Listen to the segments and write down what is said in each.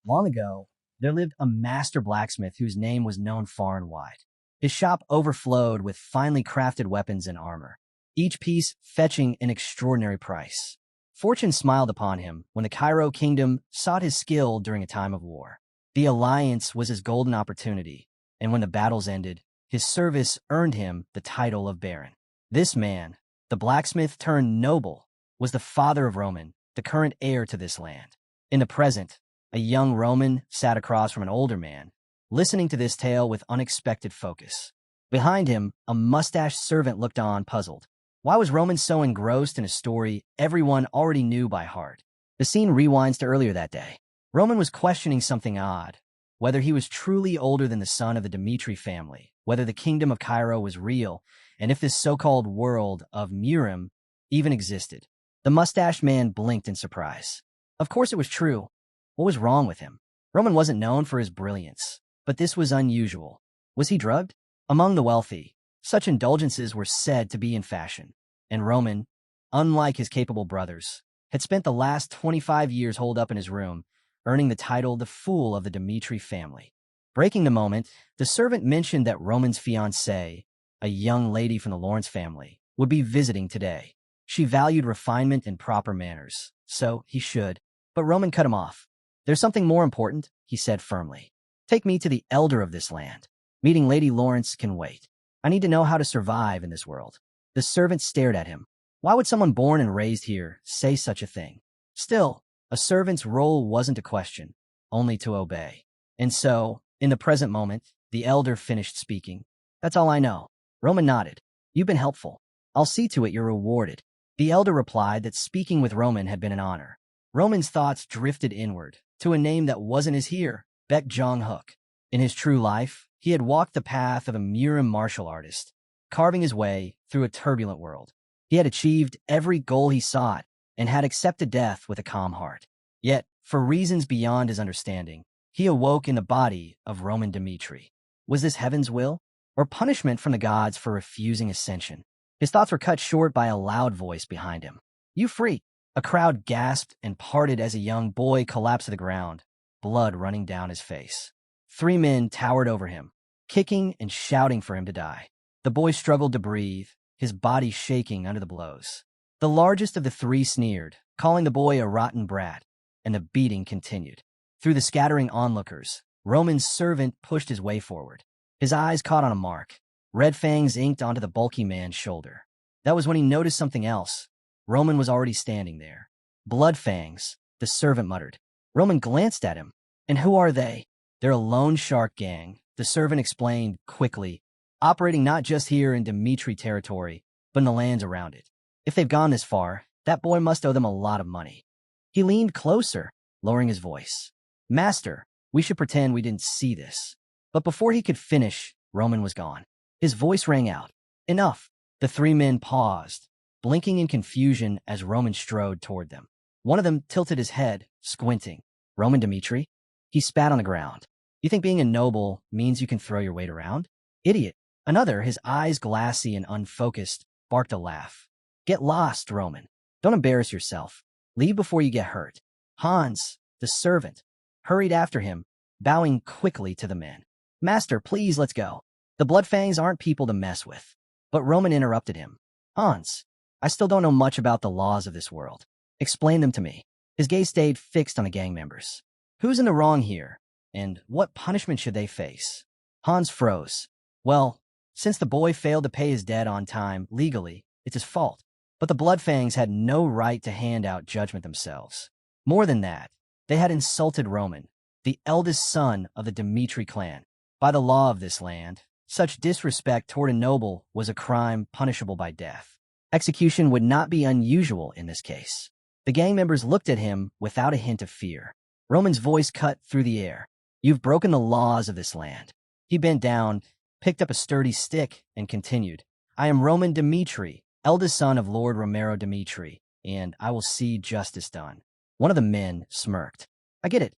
Long ago, there lived a master blacksmith whose name was known far and wide. His shop overflowed with finely crafted weapons and armor, each piece fetching an extraordinary price. Fortune smiled upon him when the Cairo kingdom sought his skill during a time of war. The alliance was his golden opportunity, and when the battles ended, his service earned him the title of Baron. This man, the blacksmith turned noble, was the father of Roman, the current heir to this land. In the present, a young Roman sat across from an older man, listening to this tale with unexpected focus. Behind him, a mustached servant looked on, puzzled. Why was Roman so engrossed in a story everyone already knew by heart? The scene rewinds to earlier that day. Roman was questioning something odd, whether he was truly older than the son of the Dmitri family, whether the kingdom of Cairo was real, and if this so-called world of Murim even existed. The mustached man blinked in surprise. Of course it was true. What was wrong with him? Roman wasn't known for his brilliance, but this was unusual. Was he drugged? Among the wealthy, such indulgences were said to be in fashion, and Roman, unlike his capable brothers, had spent the last 25 years holed up in his room, earning the title the Fool of the Dmitri family. Breaking the moment, the servant mentioned that Roman's fiancée, a young lady from the Lawrence family, would be visiting today. She valued refinement and proper manners, so he should. But Roman cut him off. There's something more important, he said firmly. Take me to the elder of this land. Meeting Lady Lawrence can wait. I need to know how to survive in this world. The servant stared at him. Why would someone born and raised here say such a thing? Still, a servant's role wasn't to question, only to obey. And so, in the present moment, the elder finished speaking. That's all I know. Roman nodded. You've been helpful. I'll see to it you're rewarded. The elder replied that speaking with Roman had been an honor. Roman's thoughts drifted inward, to a name that wasn't his heir, Baek Jong-hook. In his true life, he had walked the path of a Murim martial artist, carving his way through a turbulent world. He had achieved every goal he sought and had accepted death with a calm heart. Yet, for reasons beyond his understanding, he awoke in the body of Roman Dmitri. Was this heaven's will, or punishment from the gods for refusing ascension? His thoughts were cut short by a loud voice behind him. You freak! A crowd gasped and parted as a young boy collapsed to the ground, blood running down his face. 3 men towered over him, kicking and shouting for him to die. The boy struggled to breathe, his body shaking under the blows. The largest of the 3 sneered, calling the boy a rotten brat, and the beating continued. Through the scattering onlookers, Roman's servant pushed his way forward. His eyes caught on a mark, red fangs inked onto the bulky man's shoulder. That was when he noticed something else. Roman was already standing there. Blood fangs, the servant muttered. Roman glanced at him. And who are they? They're a lone shark gang, the servant explained quickly, operating not just here in Dmitri territory, but in the lands around it. If they've gone this far, that boy must owe them a lot of money. He leaned closer, lowering his voice. Master, we should pretend we didn't see this. But before he could finish, Roman was gone. His voice rang out. Enough. The 3 men paused, blinking in confusion as Roman strode toward them. One of them tilted his head, squinting. Roman Dmitri? He spat on the ground. You think being a noble means you can throw your weight around? Idiot. Another, his eyes glassy and unfocused, barked a laugh. Get lost, Roman. Don't embarrass yourself. Leave before you get hurt. Hans, the servant, hurried after him, bowing quickly to the men. Master, please, let's go. The Bloodfangs aren't people to mess with. But Roman interrupted him. Hans, I still don't know much about the laws of this world. Explain them to me. His gaze stayed fixed on the gang members. Who's in the wrong here, and what punishment should they face? Hans froze. Well, since the boy failed to pay his debt on time legally, it's his fault. But the Bloodfangs had no right to hand out judgment themselves. More than that, they had insulted Roman, the eldest son of the Dmitri clan. By the law of this land, such disrespect toward a noble was a crime punishable by death. Execution would not be unusual in this case. The gang members looked at him without a hint of fear. Roman's voice cut through the air. You've broken the laws of this land. He bent down, picked up a sturdy stick, and continued. I am Roman Dmitri, eldest son of Lord Romero Dmitri, and I will see justice done. One of the men smirked. I get it.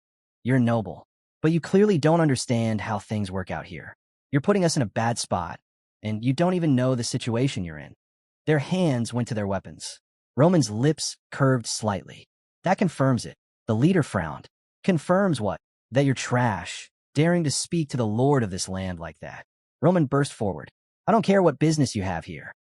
You're noble, but you clearly don't understand how things work out here. You're putting us in a bad spot, and you don't even know the situation you're in. Their hands went to their weapons. Roman's lips curved slightly. That confirms it. The leader frowned. Confirms what? That you're trash, daring to speak to the lord of this land like that. Roman burst forward. I don't care what business you have here.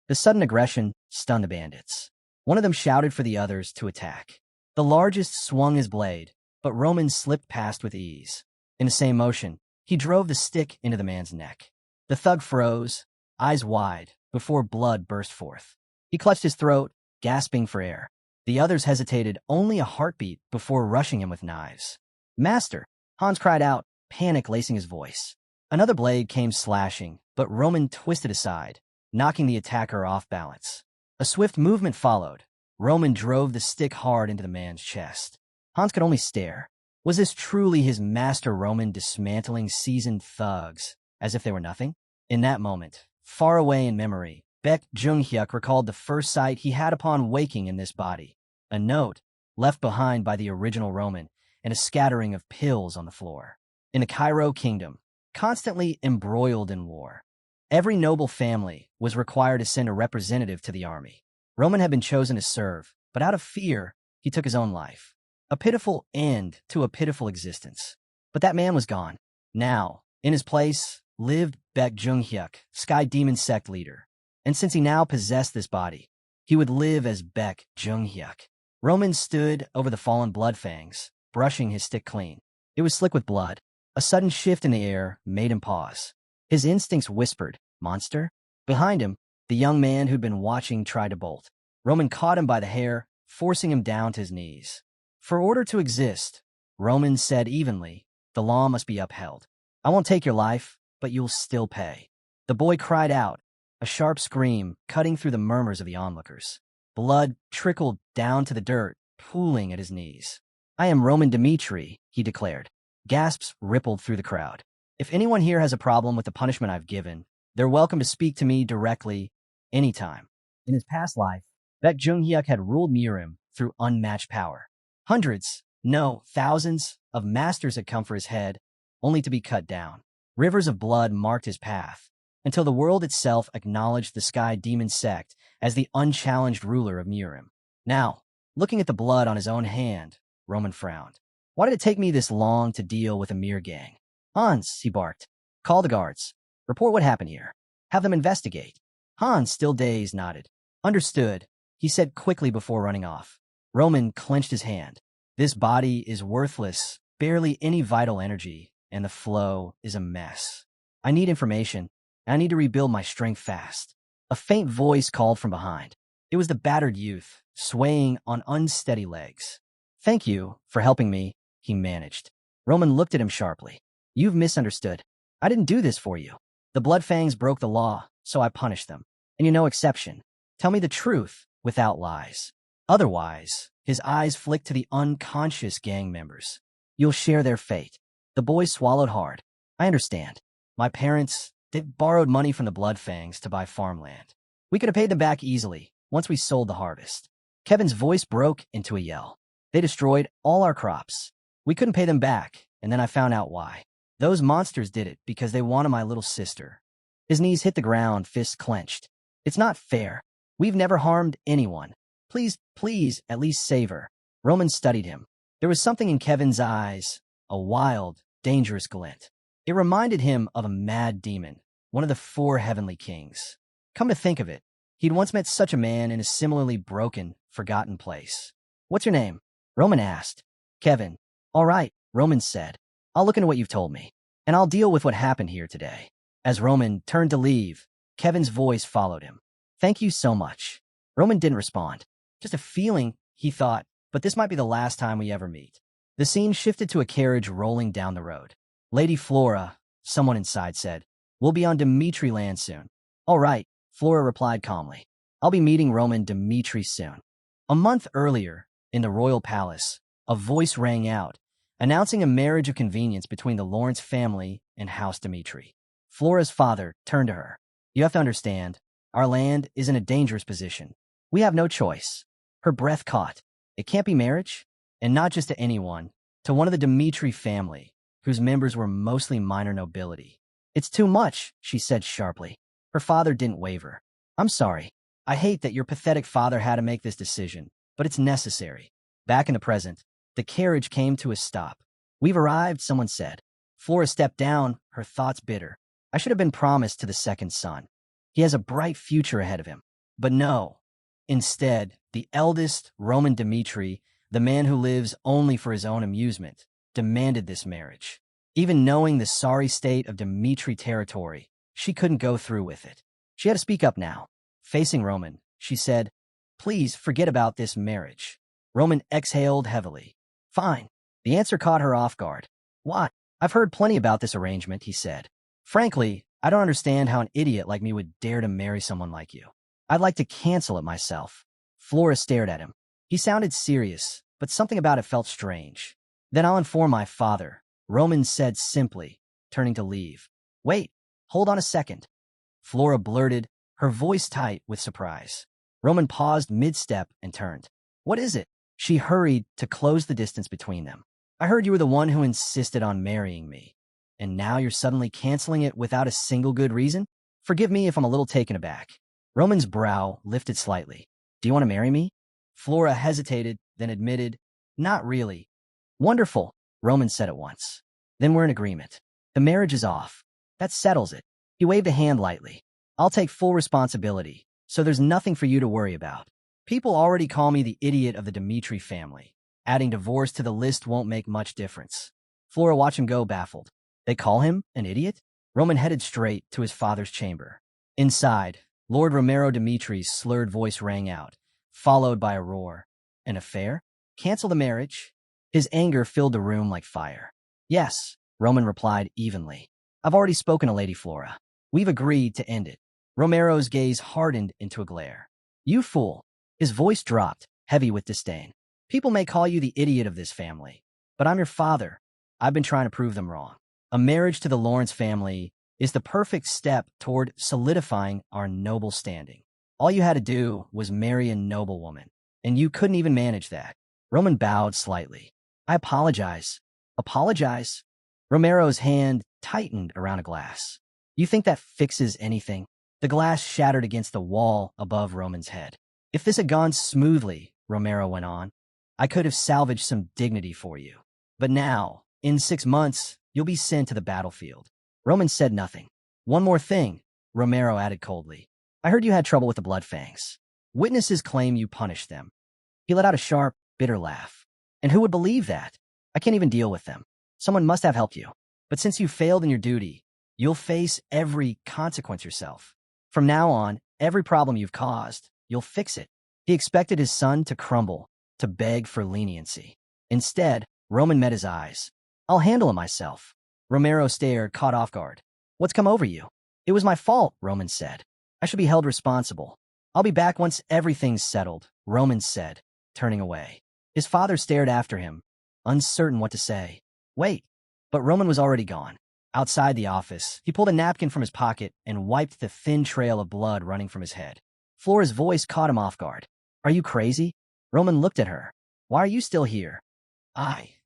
The sudden aggression stunned the bandits. One of them shouted for the others to attack. The largest swung his blade, but Roman slipped past with ease. In the same motion, he drove the stick into the man's neck. The thug froze, eyes wide, before blood burst forth. He clutched his throat, gasping for air. The others hesitated only a heartbeat before rushing him with knives. Master! Hans cried out, panic lacing his voice. Another blade came slashing, but Roman twisted aside, knocking the attacker off balance. A swift movement followed. Roman drove the stick hard into the man's chest. Hans could only stare. Was this truly his master Roman dismantling seasoned thugs, as if they were nothing? In that moment, far away in memory, Baek Jung-hyuk recalled the first sight he had upon waking in this body. A note, left behind by the original Roman, and a scattering of pills on the floor. In the Cairo kingdom, constantly embroiled in war, every noble family was required to send a representative to the army. Roman had been chosen to serve, but out of fear, he took his own life. A pitiful end to a pitiful existence. But that man was gone. Now, in his place, lived Baek Jung-hyuk, Sky Demon Sect leader. And since he now possessed this body, he would live as Baek Jung-hyuk. Roman stood over the fallen blood fangs, brushing his stick clean. It was slick with blood. A sudden shift in the air made him pause. His instincts whispered, monster? Behind him, the young man who'd been watching tried to bolt. Roman caught him by the hair, forcing him down to his knees. For order to exist, Roman said evenly, the law must be upheld. I won't take your life, but you'll still pay. The boy cried out, a sharp scream cutting through the murmurs of the onlookers. Blood trickled down to the dirt, pooling at his knees. I am Roman Dmitri, he declared. Gasps rippled through the crowd. If anyone here has a problem with the punishment I've given, they're welcome to speak to me directly, anytime. In his past life, Baek Jung-hyuk had ruled Murim through unmatched power. Hundreds, no, thousands, of masters had come for his head, only to be cut down. Rivers of blood marked his path, until the world itself acknowledged the Sky Demon Sect as the unchallenged ruler of Murim. Now, looking at the blood on his own hand, Roman frowned. Why did it take me this long to deal with a mere gang? Hans, he barked. Call the guards. Report what happened here. Have them investigate. Hans, still dazed, nodded. Understood, he said quickly before running off. Roman clenched his hand. This body is worthless, barely any vital energy, and the flow is a mess. I need information. I need to rebuild my strength fast. A faint voice called from behind. It was the battered youth, swaying on unsteady legs. Thank you for helping me, he managed. Roman looked at him sharply. You've misunderstood. I didn't do this for you. The Blood Fangs broke the law, so I punished them. And you're no exception. Tell me the truth without lies. Otherwise, his eyes flicked to the unconscious gang members. You'll share their fate. The boy swallowed hard. I understand. My parents, they borrowed money from the Blood Fangs to buy farmland. We could have paid them back easily once we sold the harvest. Kevin's voice broke into a yell. They destroyed all our crops. We couldn't pay them back, and then I found out why. Those monsters did it because they wanted my little sister. His knees hit the ground, fists clenched. It's not fair. We've never harmed anyone. Please, please, at least save her. Roman studied him. There was something in Kevin's eyes, a wild, dangerous glint. It reminded him of a mad demon, one of the 4 heavenly kings. Come to think of it, he'd once met such a man in a similarly broken, forgotten place. What's your name? Roman asked. Kevin. All right, Roman said. I'll look into what you've told me, and I'll deal with what happened here today. As Roman turned to leave, Kevin's voice followed him. Thank you so much. Roman didn't respond. Just a feeling, he thought, but this might be the last time we ever meet. The scene shifted to a carriage rolling down the road. Lady Flora, someone inside said, we'll be on Dmitri land soon. All right, Flora replied calmly. I'll be meeting Roman Dmitri soon. A month earlier, in the royal palace, a voice rang out, announcing a marriage of convenience between the Lawrence family and House Dmitri. Flora's father turned to her. You have to understand, our land is in a dangerous position. We have no choice. Her breath caught. It can't be marriage, and not just to anyone, to one of the Dmitri family, whose members were mostly minor nobility. It's too much, she said sharply. Her father didn't waver. I'm sorry. I hate that your pathetic father had to make this decision, but it's necessary. Back in the present, the carriage came to a stop. We've arrived, someone said. Flora stepped down, her thoughts bitter. I should have been promised to the second son. He has a bright future ahead of him. But no. Instead, the eldest, Roman Dmitri, the man who lives only for his own amusement, demanded this marriage. Even knowing the sorry state of Dmitri territory, she couldn't go through with it. She had to speak up now. Facing Roman, she said, "Please forget about this marriage." Roman exhaled heavily. "Fine." The answer caught her off guard. "What? I've heard plenty about this arrangement," he said. "Frankly, I don't understand how an idiot like me would dare to marry someone like you. I'd like to cancel it myself." Flora stared at him. He sounded serious, but something about it felt strange. "Then I'll inform my father," Roman said simply, turning to leave. "Wait, hold on a second," Flora blurted, her voice tight with surprise. Roman paused mid-step and turned. "What is it?" She hurried to close the distance between them. "I heard you were the one who insisted on marrying me. And now you're suddenly canceling it without a single good reason? Forgive me if I'm a little taken aback." Roman's brow lifted slightly. "Do you want to marry me?" Flora hesitated, then admitted, "Not really." "Wonderful," Roman said at once. "Then we're in agreement. The marriage is off. That settles it." He waved a hand lightly. "I'll take full responsibility, so there's nothing for you to worry about. People already call me the idiot of the Dmitri family. Adding divorce to the list won't make much difference." Flora watched him go, baffled. They call him an idiot? Roman headed straight to his father's chamber. Inside, Lord Romero Dmitri's slurred voice rang out, followed by a roar. "An affair? Cancel the marriage?" His anger filled the room like fire. "Yes," Roman replied evenly. "I've already spoken to Lady Flora. We've agreed to end it." Romero's gaze hardened into a glare. "You fool." His voice dropped, heavy with disdain. "People may call you the idiot of this family, but I'm your father. I've been trying to prove them wrong. A marriage to the Lawrence family is the perfect step toward solidifying our noble standing. All you had to do was marry a noble woman, and you couldn't even manage that." Roman bowed slightly. "I apologize." "Apologize?" Romero's hand tightened around a glass. "You think that fixes anything?" The glass shattered against the wall above Roman's head. "If this had gone smoothly," Romero went on, "I could have salvaged some dignity for you. But now, in 6 months, you'll be sent to the battlefield." Roman said nothing. "One more thing," Romero added coldly. "I heard you had trouble with the blood fangs. Witnesses claim you punished them." He let out a sharp, bitter laugh. "And who would believe that? I can't even deal with them. Someone must have helped you. But since you failed in your duty, you'll face every consequence yourself. From now on, every problem you've caused, you'll fix it." He expected his son to crumble, to beg for leniency. Instead, Roman met his eyes. "I'll handle it myself." Romero stared, caught off guard. "What's come over you?" "It was my fault," Roman said. "I should be held responsible." "I'll be back once everything's settled," Roman said, turning away. His father stared after him, uncertain what to say. "Wait." But Roman was already gone. Outside the office, he pulled a napkin from his pocket and wiped the thin trail of blood running from his head. Flora's voice caught him off guard. "Are you crazy?" Roman looked at her. "Why are you still here?"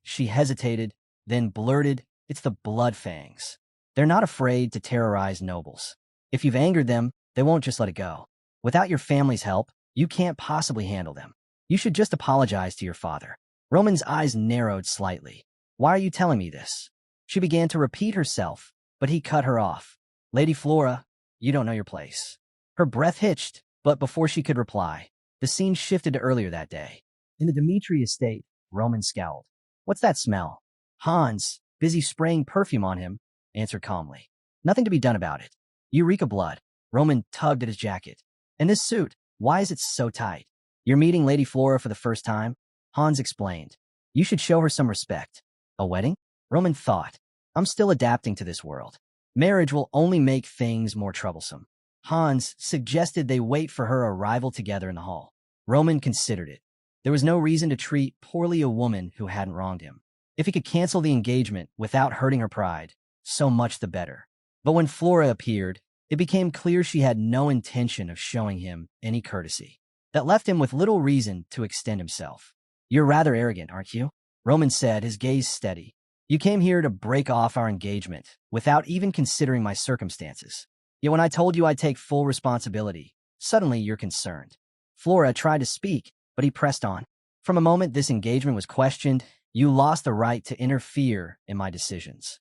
She hesitated, then blurted, "It's the blood fangs. They're not afraid to terrorize nobles. If you've angered them, they won't just let it go. Without your family's help, you can't possibly handle them. You should just apologize to your father." Roman's eyes narrowed slightly. "Why are you telling me this?" She began to repeat herself, but he cut her off. "Lady Flora, you don't know your place." Her breath hitched, but before she could reply, the scene shifted to earlier that day. In the Dmitri estate, Roman scowled. "What's that smell?" Hans, busy spraying perfume on him, answered calmly. "Nothing to be done about it. Eureka blood." Roman tugged at his jacket. "And this suit, why is it so tight?" "You're meeting Lady Flora for the first time," Hans explained. "You should show her some respect." "A wedding?" Roman thought. "I'm still adapting to this world. Marriage will only make things more troublesome." Hans suggested they wait for her arrival together in the hall. Roman considered it. There was no reason to treat poorly a woman who hadn't wronged him. If he could cancel the engagement without hurting her pride, so much the better. But when Flora appeared, it became clear she had no intention of showing him any courtesy. That left him with little reason to extend himself. "You're rather arrogant, aren't you?" Roman said, his gaze steady. "You came here to break off our engagement without even considering my circumstances. Yet when I told you I'd take full responsibility, suddenly you're concerned." Flora tried to speak, but he pressed on. "From a moment this engagement was questioned, You lost the right to interfere in my decisions.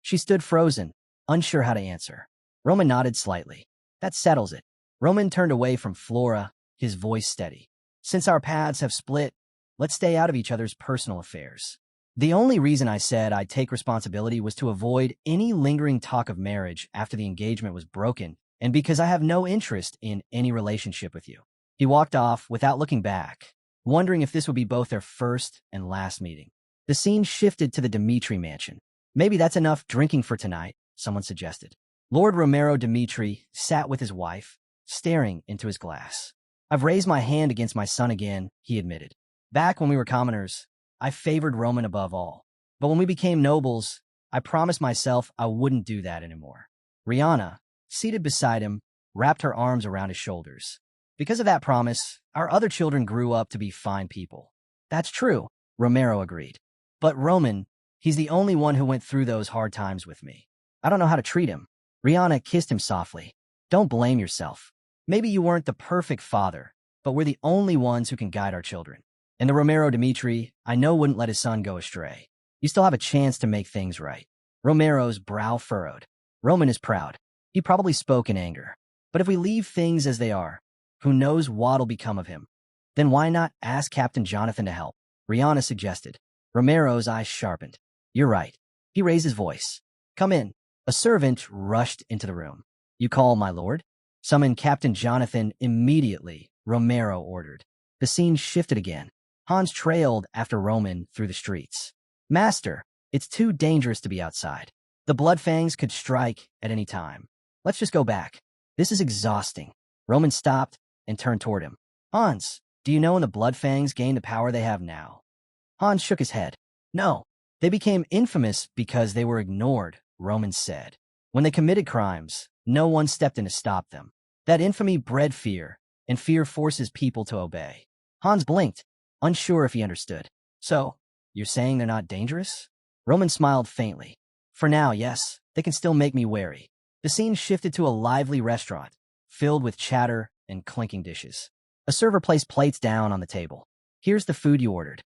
She stood frozen, unsure how to answer. Roman nodded slightly. That settles it. Roman turned away from Flora, his voice steady. Since our paths have split, let's stay out of each other's personal affairs. The only reason I said I'd take responsibility was to avoid any lingering talk of marriage after the engagement was broken, and because I have no interest in any relationship with you. He walked off without looking back, wondering if this would be both their first and last meeting. The scene shifted to the Dmitri mansion. Maybe that's enough drinking for tonight, someone suggested. Lord Romero Dmitri sat with his wife, staring into his glass. I've raised my hand against my son again, he admitted. Back when we were commoners, I favored Roman above all. But when we became nobles, I promised myself I wouldn't do that anymore. Rihanna, seated beside him, wrapped her arms around his shoulders. Because of that promise, our other children grew up to be fine people. That's true, Romero agreed. But Roman, he's the only one who went through those hard times with me. I don't know how to treat him. Rihanna kissed him softly. Don't blame yourself. Maybe you weren't the perfect father, but we're the only ones who can guide our children. And the Romero Dmitri, I know wouldn't let his son go astray. You still have a chance to make things right. Romero's brow furrowed. Roman is proud. He probably spoke in anger. But if we leave things as they are, who knows what'll become of him? Then why not ask Captain Jonathan to help? Rihanna suggested. Romero's eyes sharpened. You're right. He raised his voice. Come in. A servant rushed into the room. You call, my lord? Summon Captain Jonathan immediately, Romero ordered. The scene shifted again. Hans trailed after Roman through the streets. Master, it's too dangerous to be outside. The blood fangs could strike at any time. Let's just go back. This is exhausting. Roman stopped and turned toward him. Hans, do you know when the blood fangs gained the power they have now? Hans shook his head. No, they became infamous because they were ignored, Roman said. When they committed crimes, no one stepped in to stop them. That infamy bred fear, and fear forces people to obey. Hans blinked, unsure if he understood. So, you're saying they're not dangerous? Roman smiled faintly. For now, yes, they can still make me wary. The scene shifted to a lively restaurant, filled with chatter and clinking dishes. A server placed plates down on the table. Here's the food you ordered.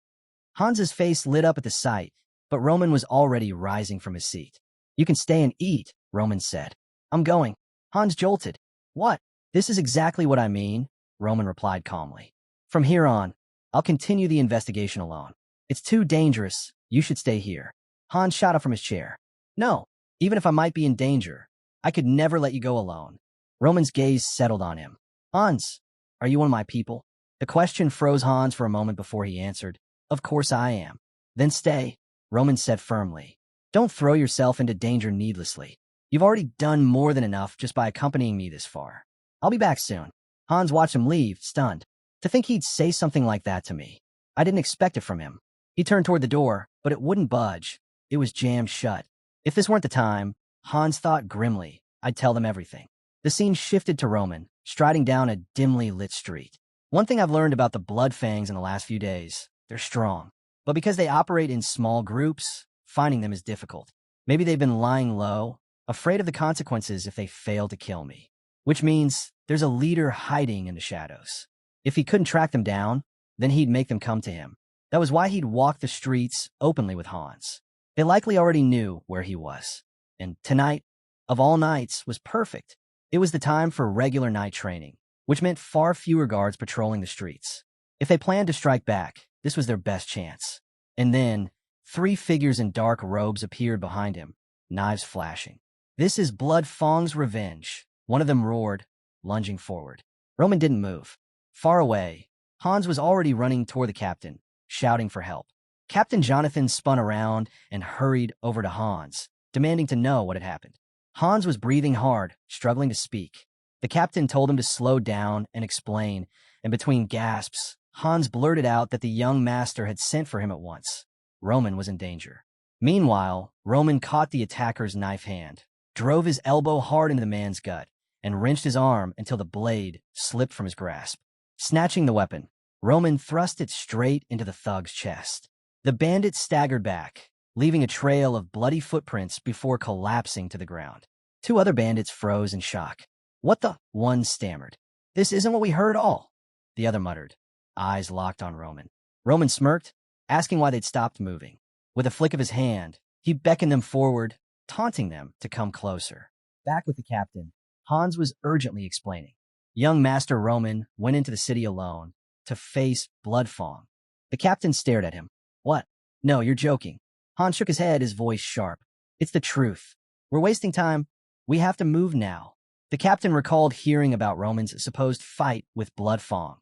Hans's face lit up at the sight, but Roman was already rising from his seat. You can stay and eat, Roman said. I'm going. Hans jolted. What? This is exactly what I mean, Roman replied calmly. From here on, I'll continue the investigation alone. It's too dangerous. You should stay here. Hans shot up from his chair. No, even if I might be in danger, I could never let you go alone. Roman's gaze settled on him. Hans, are you one of my people? The question froze Hans for a moment before he answered. Of course I am. Then stay, Roman said firmly. Don't throw yourself into danger needlessly. You've already done more than enough just by accompanying me this far. I'll be back soon. Hans watched him leave, stunned. To think he'd say something like that to me. I didn't expect it from him. He turned toward the door, but it wouldn't budge. It was jammed shut. If this weren't the time, Hans thought grimly, I'd tell them everything. The scene shifted to Roman, striding down a dimly lit street. One thing I've learned about the blood fangs in the last few days, they're strong. But because they operate in small groups, finding them is difficult. Maybe they've been lying low, afraid of the consequences if they fail to kill me. Which means there's a leader hiding in the shadows. If he couldn't track them down, then he'd make them come to him. That was why he'd walk the streets openly with Hans. They likely already knew where he was. And tonight, of all nights, was perfect. It was the time for regular night training, which meant far fewer guards patrolling the streets. If they planned to strike back, this was their best chance. And then, 3 figures in dark robes appeared behind him, knives flashing. This is Blood Fang's revenge, one of them roared, lunging forward. Roman didn't move. Far away, Hans was already running toward the captain, shouting for help. Captain Jonathan spun around and hurried over to Hans, demanding to know what had happened. Hans was breathing hard, struggling to speak. The captain told him to slow down and explain, and between gasps, Hans blurted out that the young master had sent for him at once. Roman was in danger. Meanwhile, Roman caught the attacker's knife hand, drove his elbow hard into the man's gut, and wrenched his arm until the blade slipped from his grasp. Snatching the weapon, Roman thrust it straight into the thug's chest. The bandit staggered back, leaving a trail of bloody footprints before collapsing to the ground. 2 other bandits froze in shock. What the? One stammered. This isn't what we heard all. The other muttered, eyes locked on Roman. Roman smirked. asking why they'd stopped moving. With a flick of his hand, he beckoned them forward, taunting them to come closer. Back with the captain, Hans was urgently explaining. Young Master Roman went into the city alone to face Bloodfang. The captain stared at him. What? No, you're joking. Hans shook his head, his voice sharp. It's the truth. We're wasting time. We have to move now. The captain recalled hearing about Roman's supposed fight with Bloodfang,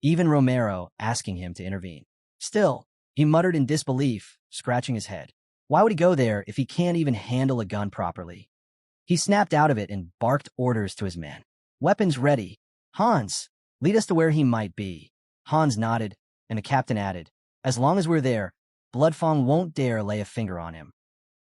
even Romero asking him to intervene. Still, he muttered in disbelief, scratching his head. Why would he go there if he can't even handle a gun properly? He snapped out of it and barked orders to his men. Weapons ready. Hans, lead us to where he might be. Hans nodded, and the captain added, as long as we're there, Bloodfang won't dare lay a finger on him.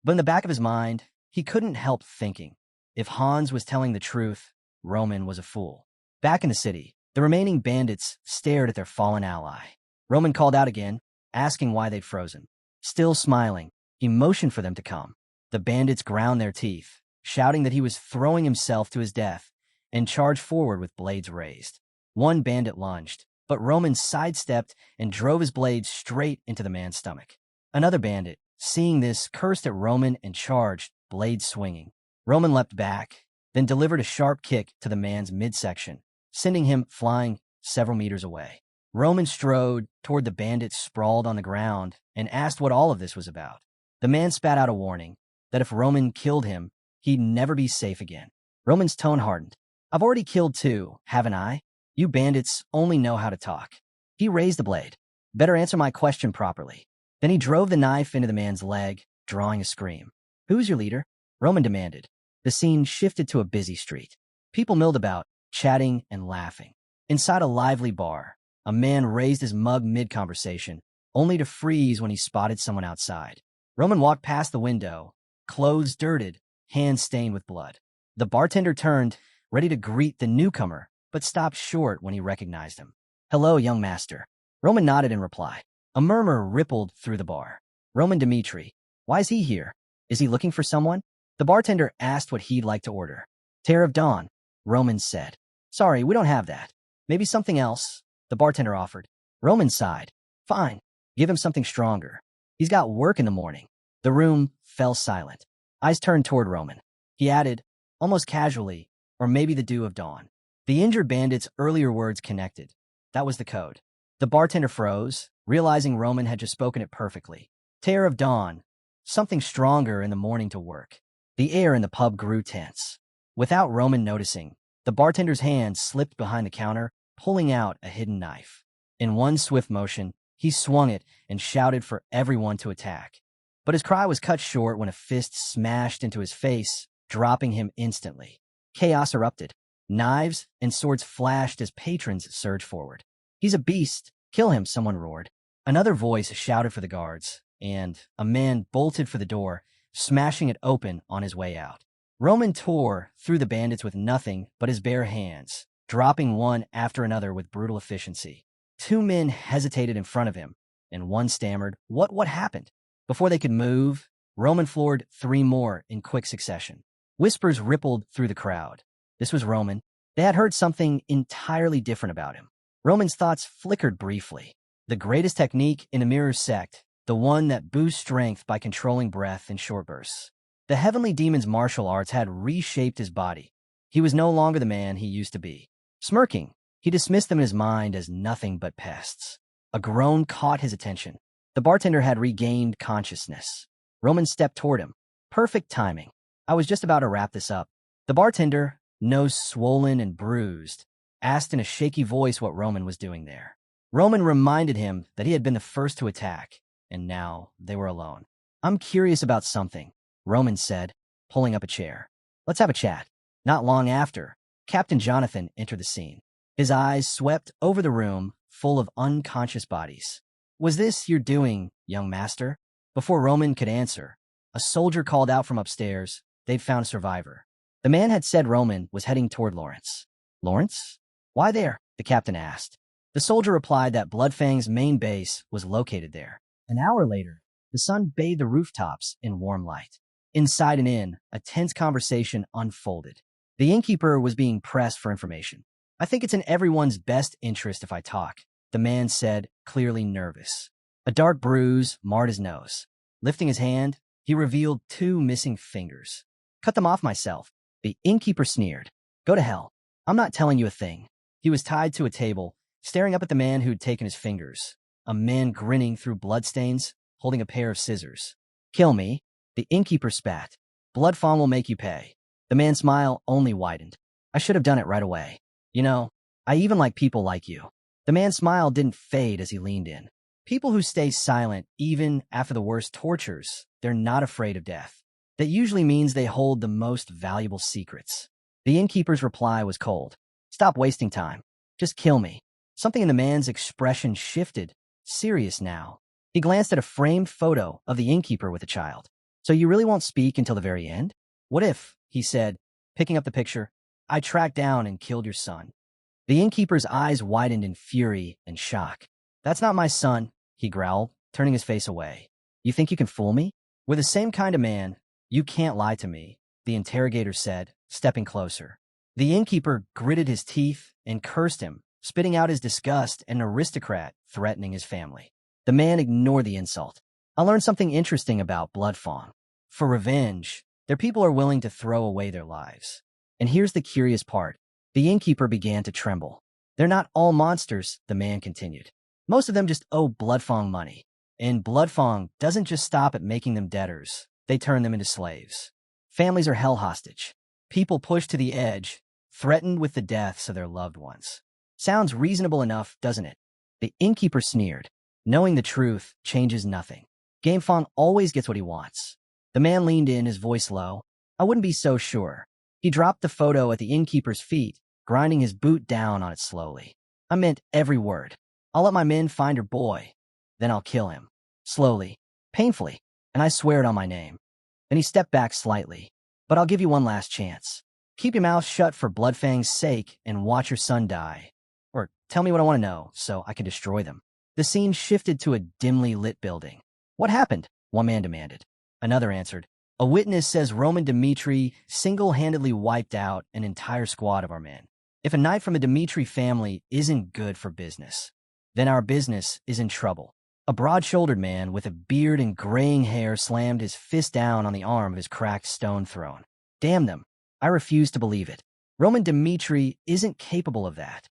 But in the back of his mind, he couldn't help thinking. If Hans was telling the truth, Roman was a fool. Back in the city, the remaining bandits stared at their fallen ally. Roman called out again, asking why they'd frozen. Still smiling, he motioned for them to come. The bandits ground their teeth, shouting that he was throwing himself to his death, and charged forward with blades raised. One bandit lunged, but Roman sidestepped and drove his blade straight into the man's stomach. Another bandit, seeing this, cursed at Roman and charged, blade swinging. Roman leapt back, then delivered a sharp kick to the man's midsection, sending him flying several meters away. Roman strode toward the bandits sprawled on the ground and asked what all of this was about. The man spat out a warning that if Roman killed him, he'd never be safe again. Roman's tone hardened. I've already killed two, haven't I? You bandits only know how to talk. He raised the blade. Better answer my question properly. Then he drove the knife into the man's leg, drawing a scream. Who's your leader? Roman demanded. The scene shifted to a busy street. People milled about, chatting and laughing. Inside a lively bar, a man raised his mug mid-conversation, only to freeze when he spotted someone outside. Roman walked past the window, clothes dirted, hands stained with blood. The bartender turned, ready to greet the newcomer, but stopped short when he recognized him. Hello, young master. Roman nodded in reply. A murmur rippled through the bar. Roman Dmitri. Why is he here? Is he looking for someone? The bartender asked what he'd like to order. Tear of Dawn, Roman said. Sorry, we don't have that. Maybe something else, the bartender offered. Roman sighed. Fine, give him something stronger. He's got work in the morning. The room fell silent. Eyes turned toward Roman. He added, almost casually, or maybe the dew of dawn. The injured bandit's earlier words connected. That was the code. The bartender froze, realizing Roman had just spoken it perfectly. Tear of Dawn, something stronger in the morning to work. The air in the pub grew tense. Without Roman noticing, the bartender's hand slipped behind the counter, pulling out a hidden knife. In one swift motion, he swung it and shouted for everyone to attack. But his cry was cut short when a fist smashed into his face, dropping him instantly. Chaos erupted. Knives and swords flashed as patrons surged forward. He's a beast. Kill him, someone roared. Another voice shouted for the guards, and a man bolted for the door, smashing it open on his way out. Roman tore through the bandits with nothing but his bare hands, dropping one after another with brutal efficiency. Two men hesitated in front of him, and one stammered, What happened? Before they could move, Roman floored three more in quick succession. Whispers rippled through the crowd. This was Roman. They had heard something entirely different about him. Roman's thoughts flickered briefly. The greatest technique in the Mirror sect, the one that boosts strength by controlling breath in short bursts. The heavenly demon's martial arts had reshaped his body. He was no longer the man he used to be. Smirking, he dismissed them in his mind as nothing but pests. A groan caught his attention. The bartender had regained consciousness. Roman stepped toward him. Perfect timing. I was just about to wrap this up. The bartender, nose swollen and bruised, asked in a shaky voice what Roman was doing there. Roman reminded him that he had been the first to attack, and now they were alone. I'm curious about something, Roman said, pulling up a chair. Let's have a chat. Not long after, Captain Jonathan entered the scene. His eyes swept over the room, full of unconscious bodies. Was this your doing, young master? Before Roman could answer, a soldier called out from upstairs. They'd found a survivor. The man had said Roman was heading toward Lawrence. Lawrence? Why there? The captain asked. The soldier replied that Bloodfang's main base was located there. An hour later, the sun bathed the rooftops in warm light. Inside an inn, a tense conversation unfolded. The innkeeper was being pressed for information. I think it's in everyone's best interest if I talk, the man said, clearly nervous. A dark bruise marred his nose. Lifting his hand, he revealed 2 missing fingers. Cut them off myself. The innkeeper sneered. Go to hell. I'm not telling you a thing. He was tied to a table, staring up at the man who'd taken his fingers. A man grinning through bloodstains, holding a pair of scissors. Kill me. The innkeeper spat. Blood Fong will make you pay. The man's smile only widened. I should have done it right away. You know, I even like people like you. The man's smile didn't fade as he leaned in. People who stay silent even after the worst tortures, they're not afraid of death. That usually means they hold the most valuable secrets. The innkeeper's reply was cold. Stop wasting time. Just kill me. Something in the man's expression shifted, serious now. He glanced at a framed photo of the innkeeper with a child. So you really won't speak until the very end? What if, he said, picking up the picture, I tracked down and killed your son? The innkeeper's eyes widened in fury and shock. That's not my son, he growled, turning his face away. You think you can fool me? We're the same kind of man. You can't lie to me, the interrogator said, stepping closer. The innkeeper gritted his teeth and cursed him, spitting out his disgust at an aristocrat threatening his family. The man ignored the insult. I learned something interesting about Blood Fong. For revenge, their people are willing to throw away their lives. And here's the curious part. The innkeeper began to tremble. They're not all monsters, the man continued. Most of them just owe Blood Fong money. And Blood Fong doesn't just stop at making them debtors. They turn them into slaves. Families are held hostage. People pushed to the edge, threatened with the deaths of their loved ones. Sounds reasonable enough, doesn't it? The innkeeper sneered. Knowing the truth changes nothing. Game Fong always gets what he wants. The man leaned in, his voice low. I wouldn't be so sure. He dropped the photo at the innkeeper's feet, grinding his boot down on it slowly. I meant every word. I'll let my men find your boy. Then I'll kill him. Slowly. Painfully. And I swear it on my name. Then he stepped back slightly. But I'll give you one last chance. Keep your mouth shut for Bloodfang's sake and watch your son die. Or tell me what I want to know so I can destroy them. The scene shifted to a dimly lit building. What happened? One man demanded. Another answered. A witness says Roman Dmitri single-handedly wiped out an entire squad of our men. If a knight from the Dmitri family isn't good for business, then our business is in trouble. A broad-shouldered man with a beard and graying hair slammed his fist down on the arm of his cracked stone throne. Damn them. I refuse to believe it. Roman Dmitri isn't capable of that.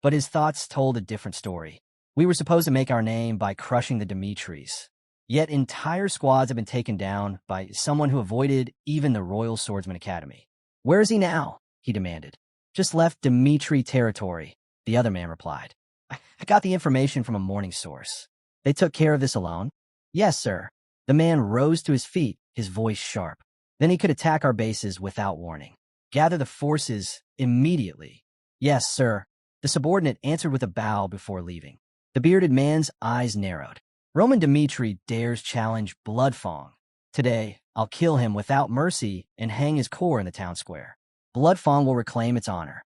But his thoughts told a different story. We were supposed to make our name by crushing the Dmitris. Yet entire squads have been taken down by someone who avoided even the Royal Swordsman Academy. Where is he now? He demanded. Just left Dmitri territory, the other man replied. I got the information from a morning source. They took care of this alone? Yes, sir. The man rose to his feet, his voice sharp. Then he could attack our bases without warning. Gather the forces immediately. Yes, sir. The subordinate answered with a bow before leaving. The bearded man's eyes narrowed. Roman Dmitri dares challenge Blood Fong. Today, I'll kill him without mercy and hang his core in the town square. Blood Fong will reclaim its honor.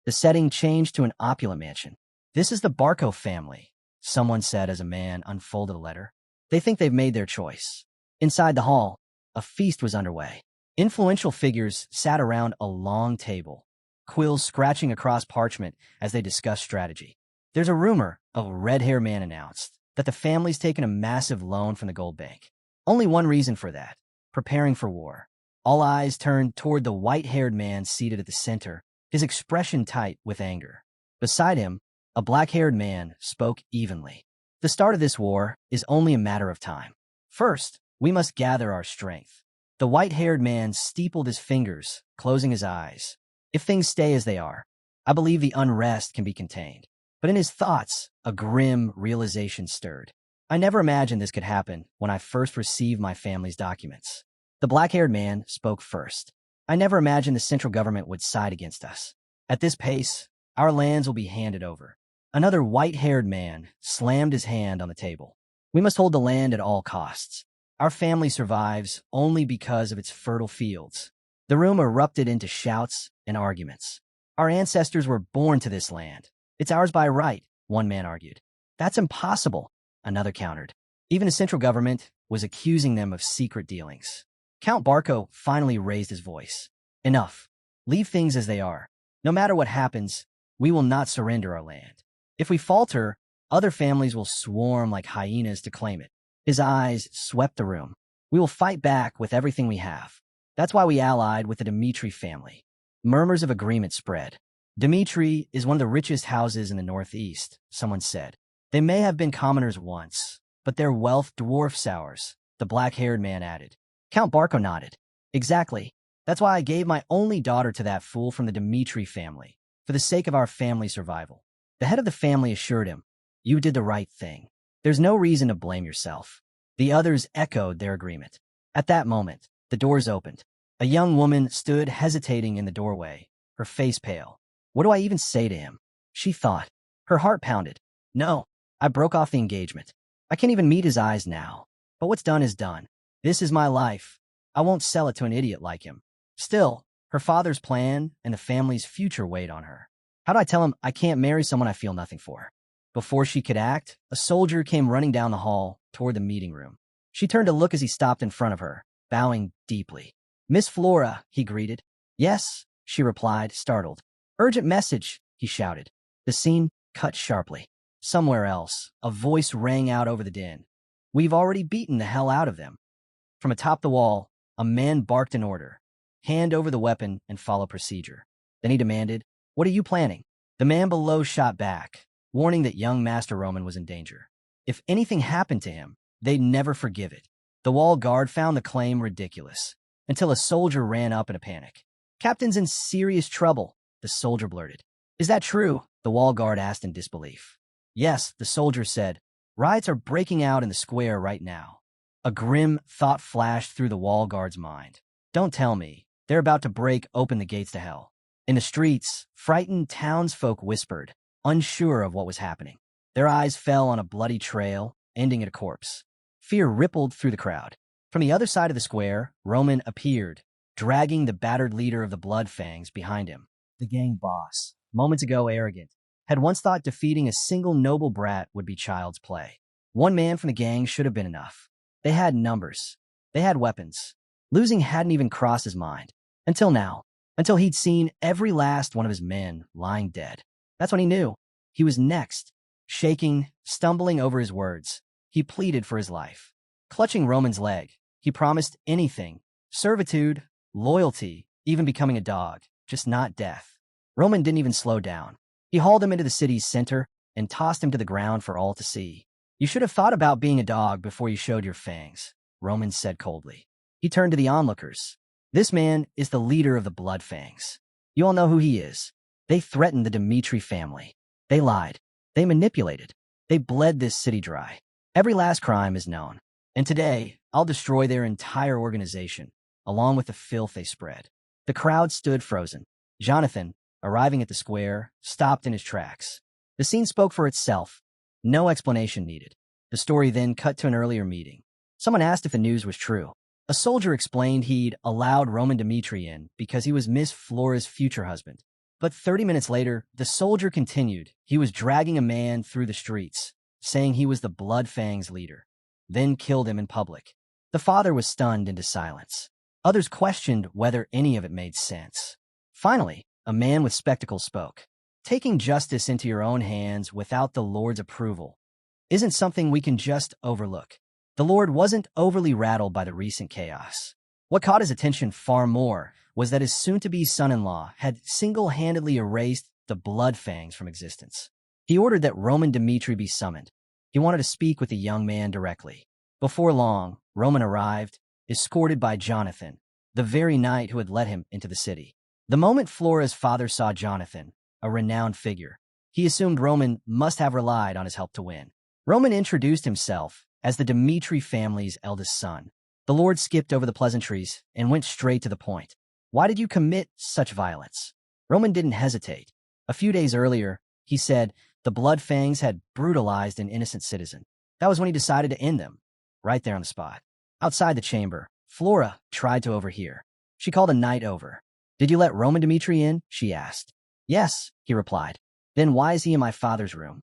The setting changed to an opulent mansion. This is the Barco family, someone said as a man unfolded a letter. They think they've made their choice. Inside the hall, a feast was underway. Influential figures sat around a long table, quills scratching across parchment as they discussed strategy. There's a rumor, a red-haired man announced, that the family's taken a massive loan from the gold bank. Only one reason for that: preparing for war. All eyes turned toward the white-haired man seated at the center, his expression tight with anger. Beside him, a black-haired man spoke evenly. The start of this war is only a matter of time. First, we must gather our strength. The white-haired man steepled his fingers, closing his eyes. If things stay as they are, I believe the unrest can be contained. But in his thoughts, a grim realization stirred. I never imagined this could happen when I first received my family's documents. The black-haired man spoke first. I never imagined the central government would side against us. At this pace, our lands will be handed over. Another white-haired man slammed his hand on the table. We must hold the land at all costs. Our family survives only because of its fertile fields. The room erupted into shouts and arguments. Our ancestors were born to this land. It's ours by right, one man argued. That's impossible, another countered. Even the central government was accusing them of secret dealings. Count Barco finally raised his voice. Enough. Leave things as they are. No matter what happens, we will not surrender our land. If we falter, Other families will swarm like hyenas to claim it. His eyes swept the room. We will fight back with everything we have. That's why we allied with the Dmitri family. Murmurs of agreement spread. Dmitri is one of the richest houses in the Northeast, someone said. They may have been commoners once, but their wealth dwarfs ours, the black-haired man added. Count Barco nodded. Exactly. That's why I gave my only daughter to that fool from the Dmitri family, for the sake of our family's survival. The head of the family assured him, you did the right thing. There's no reason to blame yourself. The others echoed their agreement. At that moment, the doors opened. A young woman stood hesitating in the doorway, her face pale. What do I even say to him? She thought. Her heart pounded. No, I broke off the engagement. I can't even meet his eyes now. But what's done is done. This is my life. I won't sell it to an idiot like him. Still, her father's plan and the family's future weighed on her. How do I tell him I can't marry someone I feel nothing for? Before she could act, a soldier came running down the hall toward the meeting room. She turned to look as he stopped in front of her, bowing deeply. Miss Flora, he greeted. Yes, she replied, startled. Urgent message, he shouted. The scene cut sharply. Somewhere else, a voice rang out over the din. We've already beaten the hell out of them. From atop the wall, a man barked an order. Hand over the weapon and follow procedure. Then he demanded, what are you planning? The man below shot back, warning that young Master Roman was in danger. If anything happened to him, they'd never forgive it. The wall guard found the claim ridiculous, until a soldier ran up in a panic. Captain's in serious trouble, the soldier blurted. Is that true? The wall guard asked in disbelief. Yes, the soldier said. Riots are breaking out in the square right now. A grim thought flashed through the wall guard's mind. Don't tell me. They're about to break open the gates to hell. In the streets, frightened townsfolk whispered, unsure of what was happening. Their eyes fell on a bloody trail, ending at a corpse. Fear rippled through the crowd. From the other side of the square, Roman appeared, dragging the battered leader of the Blood Fangs behind him. The gang boss, moments ago arrogant, had once thought defeating a single noble brat would be child's play. One man from the gang should have been enough. They had numbers. They had weapons. Losing hadn't even crossed his mind. Until now. Until he'd seen every last one of his men lying dead. That's when he knew. He was next. Shaking, stumbling over his words, he pleaded for his life. Clutching Roman's leg, he promised anything. Servitude, loyalty, even becoming a dog. Just not death. Roman didn't even slow down. He hauled him into the city's center and tossed him to the ground for all to see. You should have thought about being a dog before you showed your fangs, Roman said coldly. He turned to the onlookers. This man is the leader of the Blood Fangs. You all know who he is. They threatened the Dmitri family. They lied. They manipulated. They bled this city dry. Every last crime is known. And today, I'll destroy their entire organization, along with the filth they spread. The crowd stood frozen. Jonathan, arriving at the square, stopped in his tracks. The scene spoke for itself. No explanation needed. The story then cut to an earlier meeting. Someone asked if the news was true. A soldier explained he'd allowed Roman Dmitri in because he was Miss Flora's future husband. But 30 minutes later, the soldier continued. He was dragging a man through the streets, saying he was the Blood Fangs leader, then killed him in public. The father was stunned into silence. Others questioned whether any of it made sense. Finally, a man with spectacles spoke. Taking justice into your own hands without the Lord's approval isn't something we can just overlook. The Lord wasn't overly rattled by the recent chaos. What caught his attention far more was that his soon-to-be son-in-law had single-handedly erased the Blood Fangs from existence. He ordered that Roman Dmitri be summoned. He wanted to speak with the young man directly. Before long, Roman arrived, escorted by Jonathan, the very knight who had led him into the city. The moment Flora's father saw Jonathan, a renowned figure, he assumed Roman must have relied on his help to win. Roman introduced himself as the Dmitri family's eldest son. The Lord skipped over the pleasantries and went straight to the point. Why did you commit such violence? Roman didn't hesitate. A few days earlier, he said the Blood Fangs had brutalized an innocent citizen. That was when he decided to end them, right there on the spot. Outside the chamber, Flora tried to overhear. She called a knight over. Did you let Roman Dmitri in? She asked. Yes, he replied. Then why is he in my father's room?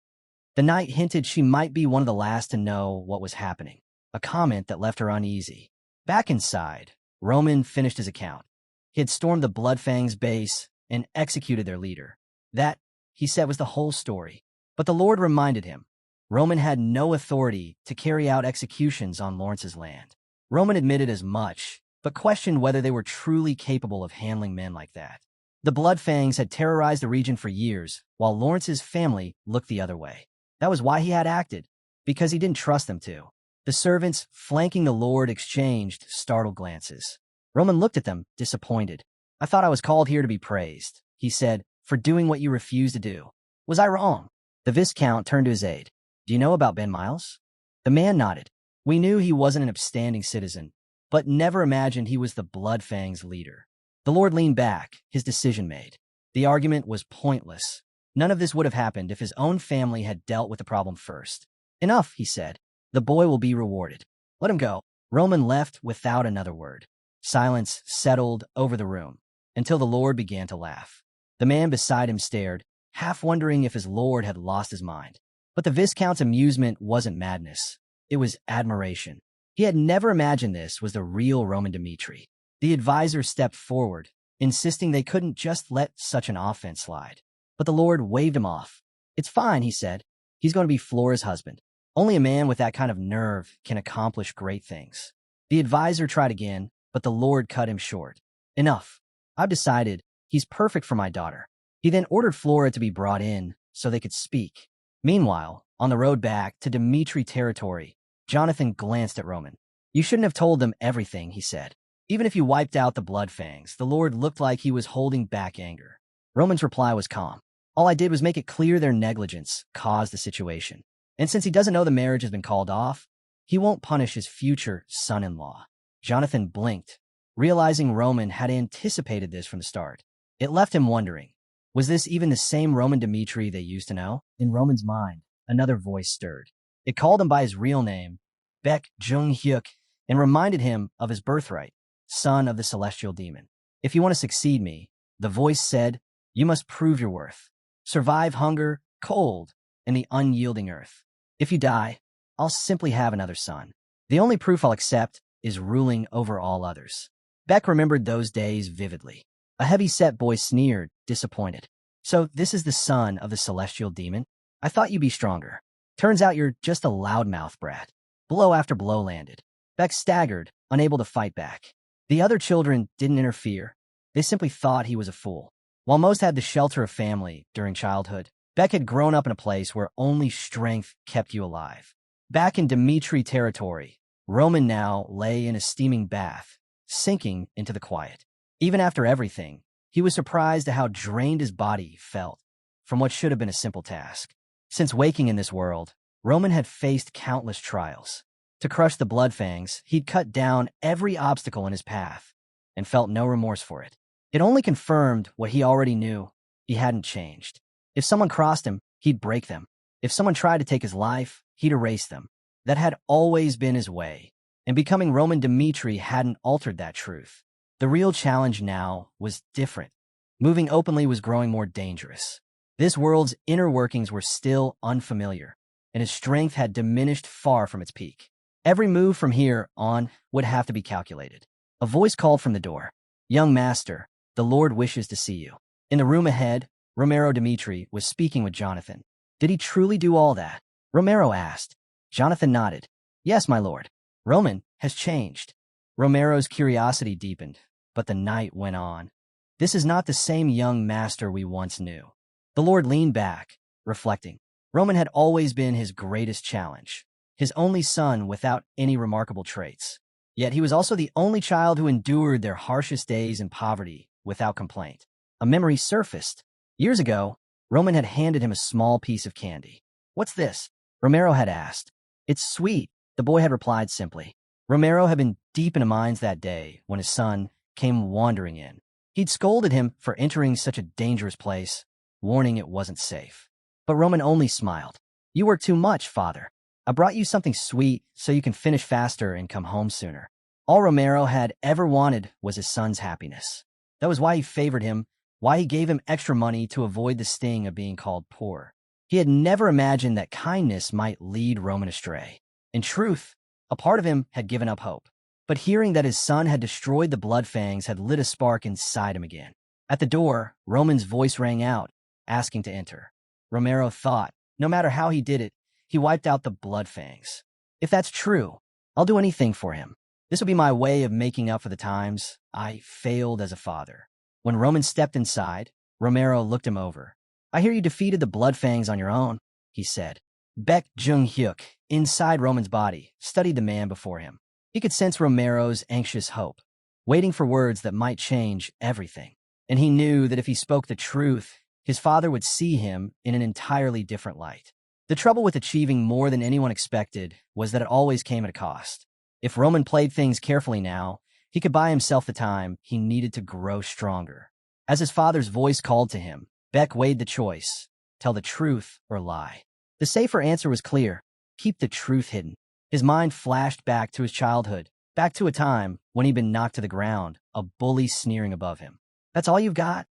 The knight hinted she might be one of the last to know what was happening, a comment that left her uneasy. Back inside, Roman finished his account. He had stormed the Blood Fangs base and executed their leader. That, he said, was the whole story. But the Lord reminded him, Roman had no authority to carry out executions on Lawrence's land. Roman admitted as much, but questioned whether they were truly capable of handling men like that. The Blood Fangs had terrorized the region for years, while Lawrence's family looked the other way. That was why he had acted, because he didn't trust them to. The servants flanking the Lord exchanged startled glances. Roman looked at them, disappointed. "I thought I was called here to be praised," he said, "for doing what you refused to do. Was I wrong?" The Viscount turned to his aide. "Do you know about Ben Miles?" The man nodded. "We knew he wasn't an upstanding citizen, but never imagined he was the Blood Fangs' leader." The Lord leaned back, his decision made. The argument was pointless. None of this would have happened if his own family had dealt with the problem first. "Enough," he said. "The boy will be rewarded. Let him go." Roman left without another word. Silence settled over the room, until the Lord began to laugh. The man beside him stared, half wondering if his lord had lost his mind. But the Viscount's amusement wasn't madness. It was admiration. He had never imagined this was the real Roman Dmitri. The advisor stepped forward, insisting they couldn't just let such an offense slide. But the Lord waved him off. "It's fine," he said. "He's going to be Flora's husband. Only a man with that kind of nerve can accomplish great things." The advisor tried again, but the Lord cut him short. "Enough. I've decided he's perfect for my daughter." He then ordered Flora to be brought in so they could speak. Meanwhile, on the road back to Dmitri territory, Jonathan glanced at Roman. "You shouldn't have told them everything," he said. "Even if you wiped out the Blood Fangs, the Lord looked like he was holding back anger." Roman's reply was calm. "All I did was make it clear their negligence caused the situation. And since he doesn't know the marriage has been called off, he won't punish his future son-in-law." Jonathan blinked, realizing Roman had anticipated this from the start. It left him wondering, was this even the same Roman Dmitri they used to know? In Roman's mind, another voice stirred. It called him by his real name, Baek Jung-hyuk, and reminded him of his birthright, son of the celestial demon. "If you want to succeed me," the voice said, "you must prove your worth. Survive hunger, cold, and the unyielding earth. If you die, I'll simply have another son. The only proof I'll accept is ruling over all others." Beck remembered those days vividly. A heavy-set boy sneered, disappointed. "So this is the son of the celestial demon? I thought you'd be stronger. Turns out you're just a loudmouth brat." Blow after blow landed. Beck staggered, unable to fight back. The other children didn't interfere. They simply thought he was a fool. While most had the shelter of family during childhood, Beck had grown up in a place where only strength kept you alive. Back in Dmitri territory, Roman now lay in a steaming bath, sinking into the quiet. Even after everything, he was surprised at how drained his body felt from what should have been a simple task. Since waking in this world, Roman had faced countless trials. To crush the Blood Fangs, he'd cut down every obstacle in his path and felt no remorse for it. It only confirmed what he already knew. He hadn't changed. If someone crossed him, he'd break them. If someone tried to take his life, he'd erase them. That had always been his way, and becoming Roman Dmitri hadn't altered that truth. The real challenge now was different. Moving openly was growing more dangerous. This world's inner workings were still unfamiliar, and his strength had diminished far from its peak. Every move from here on would have to be calculated. A voice called from the door. "Young master, the Lord wishes to see you." In the room ahead, Romero Dmitri was speaking with Jonathan. "Did he truly do all that?" Romero asked. Jonathan nodded. "Yes, my lord. Roman has changed." Romero's curiosity deepened, but the night went on. "This is not the same young master we once knew." The Lord leaned back, reflecting. Roman had always been his greatest challenge, his only son without any remarkable traits. Yet he was also the only child who endured their harshest days in poverty without complaint. A memory surfaced. Years ago, Roman had handed him a small piece of candy. "What's this?" Romero had asked. "It's sweet," the boy had replied simply. Romero had been deep in a mines that day when his son came wandering in. He'd scolded him for entering such a dangerous place, warning it wasn't safe. But Roman only smiled. "You work too much, father. I brought you something sweet so you can finish faster and come home sooner." All Romero had ever wanted was his son's happiness. That was why he favored him, why he gave him extra money to avoid the sting of being called poor. He had never imagined that kindness might lead Roman astray. In truth, a part of him had given up hope. But hearing that his son had destroyed the Blood Fangs had lit a spark inside him again. At the door, Roman's voice rang out, asking to enter. Romero thought, no matter how he did it, He wiped out the blood fangs. If that's true, I'll do anything for him. This will be my way of making up for the times I failed as a father. When Roman stepped inside, Romero looked him over. I hear you defeated the blood fangs on your own, he said. Baek Jung-hyuk, inside Roman's body, studied the man before him. He could sense Romero's anxious hope, waiting for words that might change everything. And he knew that if he spoke the truth, his father would see him in an entirely different light. The trouble with achieving more than anyone expected was that it always came at a cost. If Roman played things carefully now, he could buy himself the time he needed to grow stronger. As his father's voice called to him, Baek weighed the choice, tell the truth or lie. The safer answer was clear, keep the truth hidden. His mind flashed back to his childhood, back to a time when he'd been knocked to the ground, a bully sneering above him. That's all you've got?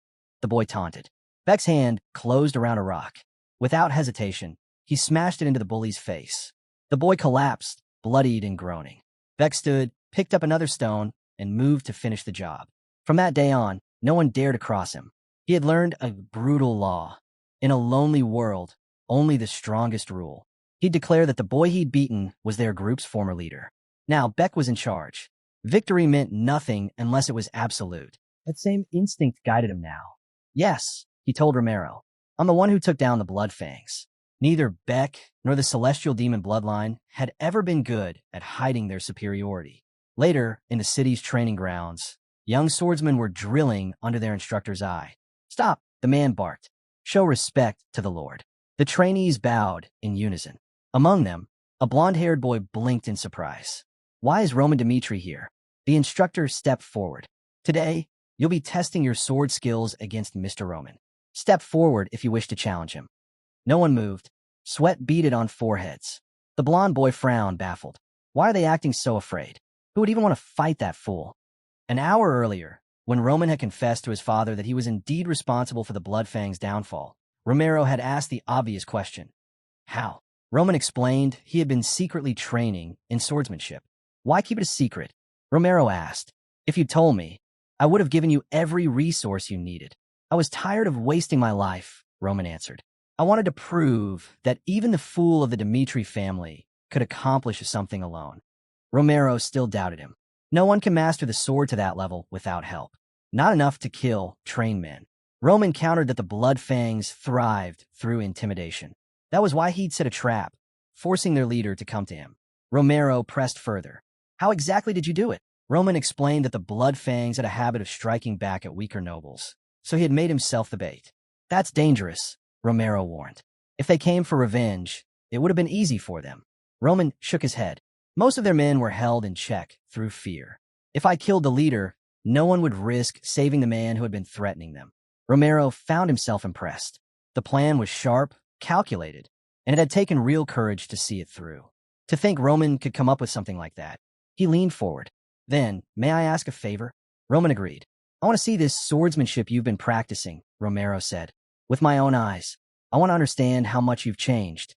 The boy taunted. Baek's hand closed around a rock. Without hesitation, he smashed it into the bully's face. The boy collapsed, bloodied and groaning. Baek stood, picked up another stone, and moved to finish the job. From that day on, no one dared to cross him. He had learned a brutal law. In a lonely world, only the strongest rule. He'd declare that the boy he'd beaten was their group's former leader. Now, Baek was in charge. Victory meant nothing unless it was absolute. That same instinct guided him now. Yes, he told Romero. I'm the one who took down the blood fangs. Neither Baek nor the celestial demon bloodline had ever been good at hiding their superiority. Later, in the city's training grounds, young swordsmen were drilling under their instructor's eye. Stop, the man barked. Show respect to the Lord. The trainees bowed in unison. Among them, a blonde-haired boy blinked in surprise. Why is Roman Dmitri here? The instructor stepped forward. Today, you'll be testing your sword skills against Mr. Roman. Step forward if you wish to challenge him. No one moved. Sweat beaded on foreheads. The blonde boy frowned, baffled. Why are they acting so afraid? Who would even want to fight that fool? An hour earlier, when Roman had confessed to his father that he was indeed responsible for the Bloodfang's downfall, Romero had asked the obvious question. How? Roman explained he had been secretly training in swordsmanship. Why keep it a secret? Romero asked. If you'd told me, I would have given you every resource you needed. I was tired of wasting my life, Roman answered. I wanted to prove that even the fool of the Dmitri family could accomplish something alone. Romero still doubted him. No one can master the sword to that level without help. Not enough to kill trained men. Roman countered that the blood fangs thrived through intimidation. That was why he'd set a trap, forcing their leader to come to him. Romero pressed further. How exactly did you do it? Roman explained that the blood fangs had a habit of striking back at weaker nobles, so he had made himself the bait. That's dangerous, Romero warned. If they came for revenge, it would have been easy for them. Roman shook his head. Most of their men were held in check through fear. If I killed the leader, no one would risk saving the man who had been threatening them. Romero found himself impressed. The plan was sharp, calculated, and it had taken real courage to see it through. To think Roman could come up with something like that. He leaned forward. Then, may I ask a favor? Roman agreed. I want to see this swordsmanship you've been practicing, Romero said. With my own eyes. I want to understand how much you've changed.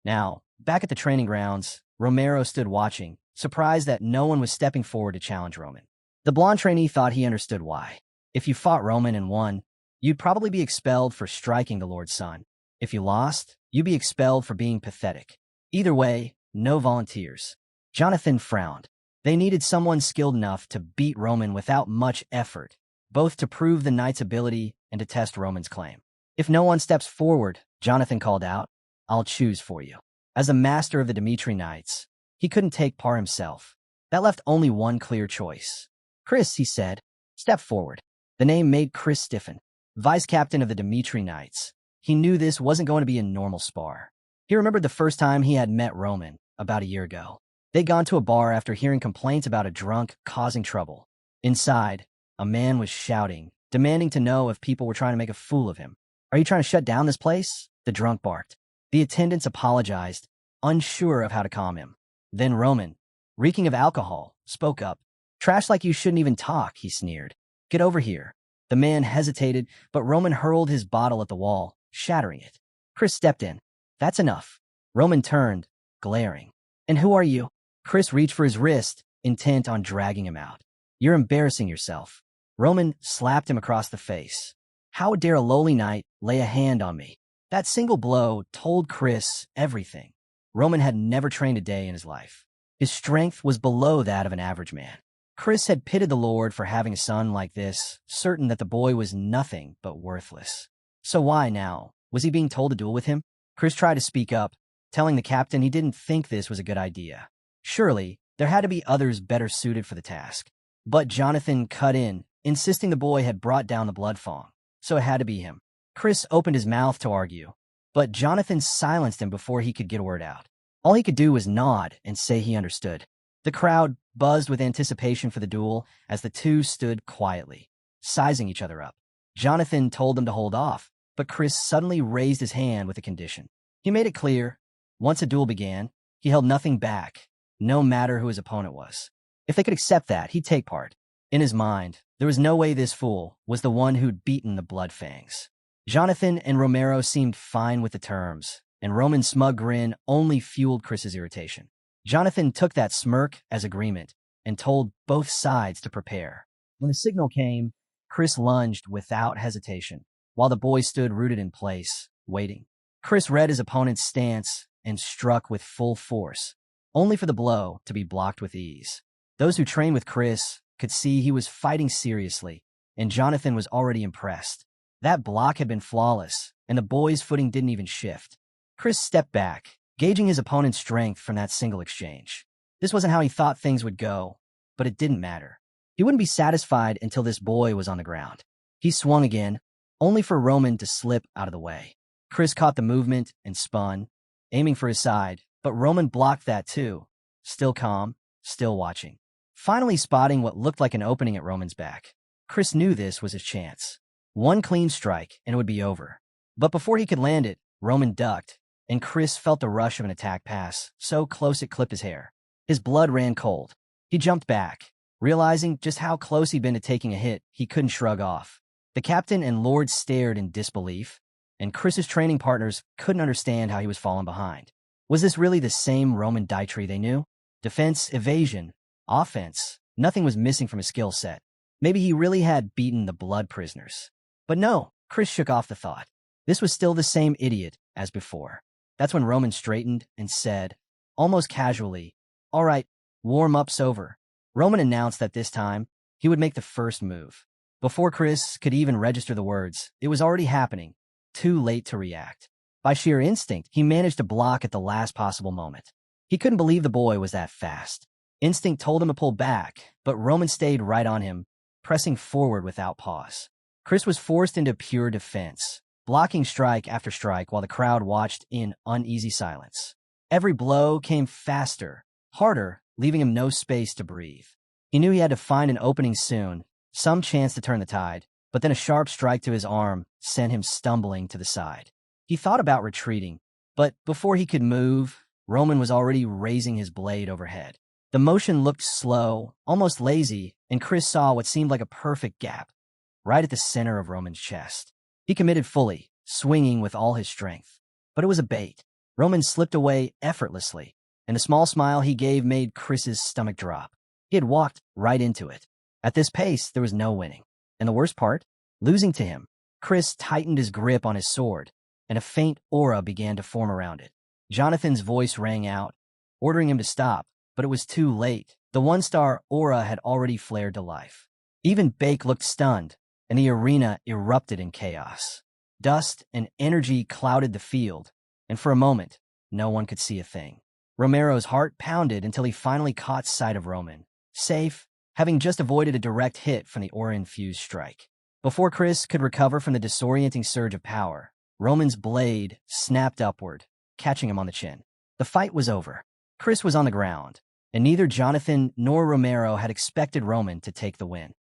Now, back at the training grounds, Romero stood watching, surprised that no one was stepping forward to challenge Roman. The blonde trainee thought he understood why. If you fought Roman and won, you'd probably be expelled for striking the Lord's son. If you lost, you'd be expelled for being pathetic. Either way, no volunteers. Jonathan frowned. They needed someone skilled enough to beat Roman without much effort, both to prove the knight's ability and to test Roman's claim. If no one steps forward, Jonathan called out, I'll choose for you. As a master of the Dmitri Knights, he couldn't take part himself. That left only one clear choice. Chris, he said, step forward. The name made Chris stiffen. Vice captain of the Dmitri Knights. He knew this wasn't going to be a normal spar. He remembered the first time he had met Roman, about a year ago. They'd gone to a bar after hearing complaints about a drunk causing trouble. Inside, a man was shouting, demanding to know if people were trying to make a fool of him. Are you trying to shut down this place? The drunk barked. The attendants apologized, unsure of how to calm him. Then Roman, reeking of alcohol, spoke up. Trash like you shouldn't even talk, he sneered. Get over here. The man hesitated, but Roman hurled his bottle at the wall, shattering it. Chris stepped in. That's enough. Roman turned, glaring. And who are you? Chris reached for his wrist, intent on dragging him out. You're embarrassing yourself. Roman slapped him across the face. How dare a lowly knight lay a hand on me? That single blow told Chris everything. Roman had never trained a day in his life. His strength was below that of an average man. Chris had pitied the Lord for having a son like this, certain that the boy was nothing but worthless. So why now? Was he being told to duel with him? Chris tried to speak up, telling the captain he didn't think this was a good idea. Surely, there had to be others better suited for the task. But Jonathan cut in, insisting the boy had brought down the blood fong, so it had to be him. Chris opened his mouth to argue, but Jonathan silenced him before he could get a word out. All he could do was nod and say he understood. The crowd buzzed with anticipation for the duel as the two stood quietly, sizing each other up. Jonathan told them to hold off, but Chris suddenly raised his hand with a condition. He made it clear, once a duel began, he held nothing back, no matter who his opponent was. If they could accept that, he'd take part. In his mind, there was no way this fool was the one who'd beaten the blood fangs. Jonathan and Romero seemed fine with the terms, and Roman's smug grin only fueled Chris's irritation. Jonathan took that smirk as agreement and told both sides to prepare. When the signal came, Chris lunged without hesitation, while the boys stood rooted in place, waiting. Chris read his opponent's stance and struck with full force, only for the blow to be blocked with ease. Those who trained with Chris could see he was fighting seriously, and Jonathan was already impressed. That block had been flawless, and the boys' footing didn't even shift. Chris stepped back, gauging his opponent's strength from that single exchange. This wasn't how he thought things would go, but it didn't matter. He wouldn't be satisfied until this boy was on the ground. He swung again, only for Roman to slip out of the way. Chris caught the movement and spun, aiming for his side, but Roman blocked that too, still calm, still watching. Finally spotting what looked like an opening at Roman's back, Chris knew this was his chance. One clean strike, and it would be over. But before he could land it, Roman ducked, and Chris felt the rush of an attack pass, so close it clipped his hair. His blood ran cold. He jumped back, realizing just how close he'd been to taking a hit he couldn't shrug off. The captain and Lord stared in disbelief, and Chris's training partners couldn't understand how he was falling behind. Was this really the same Roman Dmitri they knew? Defense, evasion, offense, nothing was missing from his skill set. Maybe he really had beaten the blood prisoners. But no, Chris shook off the thought. This was still the same idiot as before. That's when Roman straightened and said, almost casually, "All right, warm-up's over." Roman announced that this time, he would make the first move. Before Chris could even register the words, it was already happening, too late to react. By sheer instinct, he managed to block at the last possible moment. He couldn't believe the boy was that fast. Instinct told him to pull back, but Roman stayed right on him, pressing forward without pause. Chris was forced into pure defense, blocking strike after strike while the crowd watched in uneasy silence. Every blow came faster, harder, leaving him no space to breathe. He knew he had to find an opening soon, some chance to turn the tide, but then a sharp strike to his arm sent him stumbling to the side. He thought about retreating, but before he could move, Roman was already raising his blade overhead. The motion looked slow, almost lazy, and Chris saw what seemed like a perfect gap, right at the center of Roman's chest. He committed fully, swinging with all his strength. But it was a bait. Roman slipped away effortlessly, and the small smile he gave made Chris's stomach drop. He had walked right into it. At this pace, there was no winning. And the worst part? Losing to him. Chris tightened his grip on his sword, and a faint aura began to form around it. Jonathan's voice rang out, ordering him to stop, but it was too late. The one-star aura had already flared to life. Even Bake looked stunned, and the arena erupted in chaos. Dust and energy clouded the field, and for a moment, no one could see a thing. Romero's heart pounded until he finally caught sight of Roman, safe, having just avoided a direct hit from the aura-infused strike. Before Chris could recover from the disorienting surge of power, Roman's blade snapped upward, catching him on the chin. The fight was over. Chris was on the ground, and neither Jonathan nor Romero had expected Roman to take the win.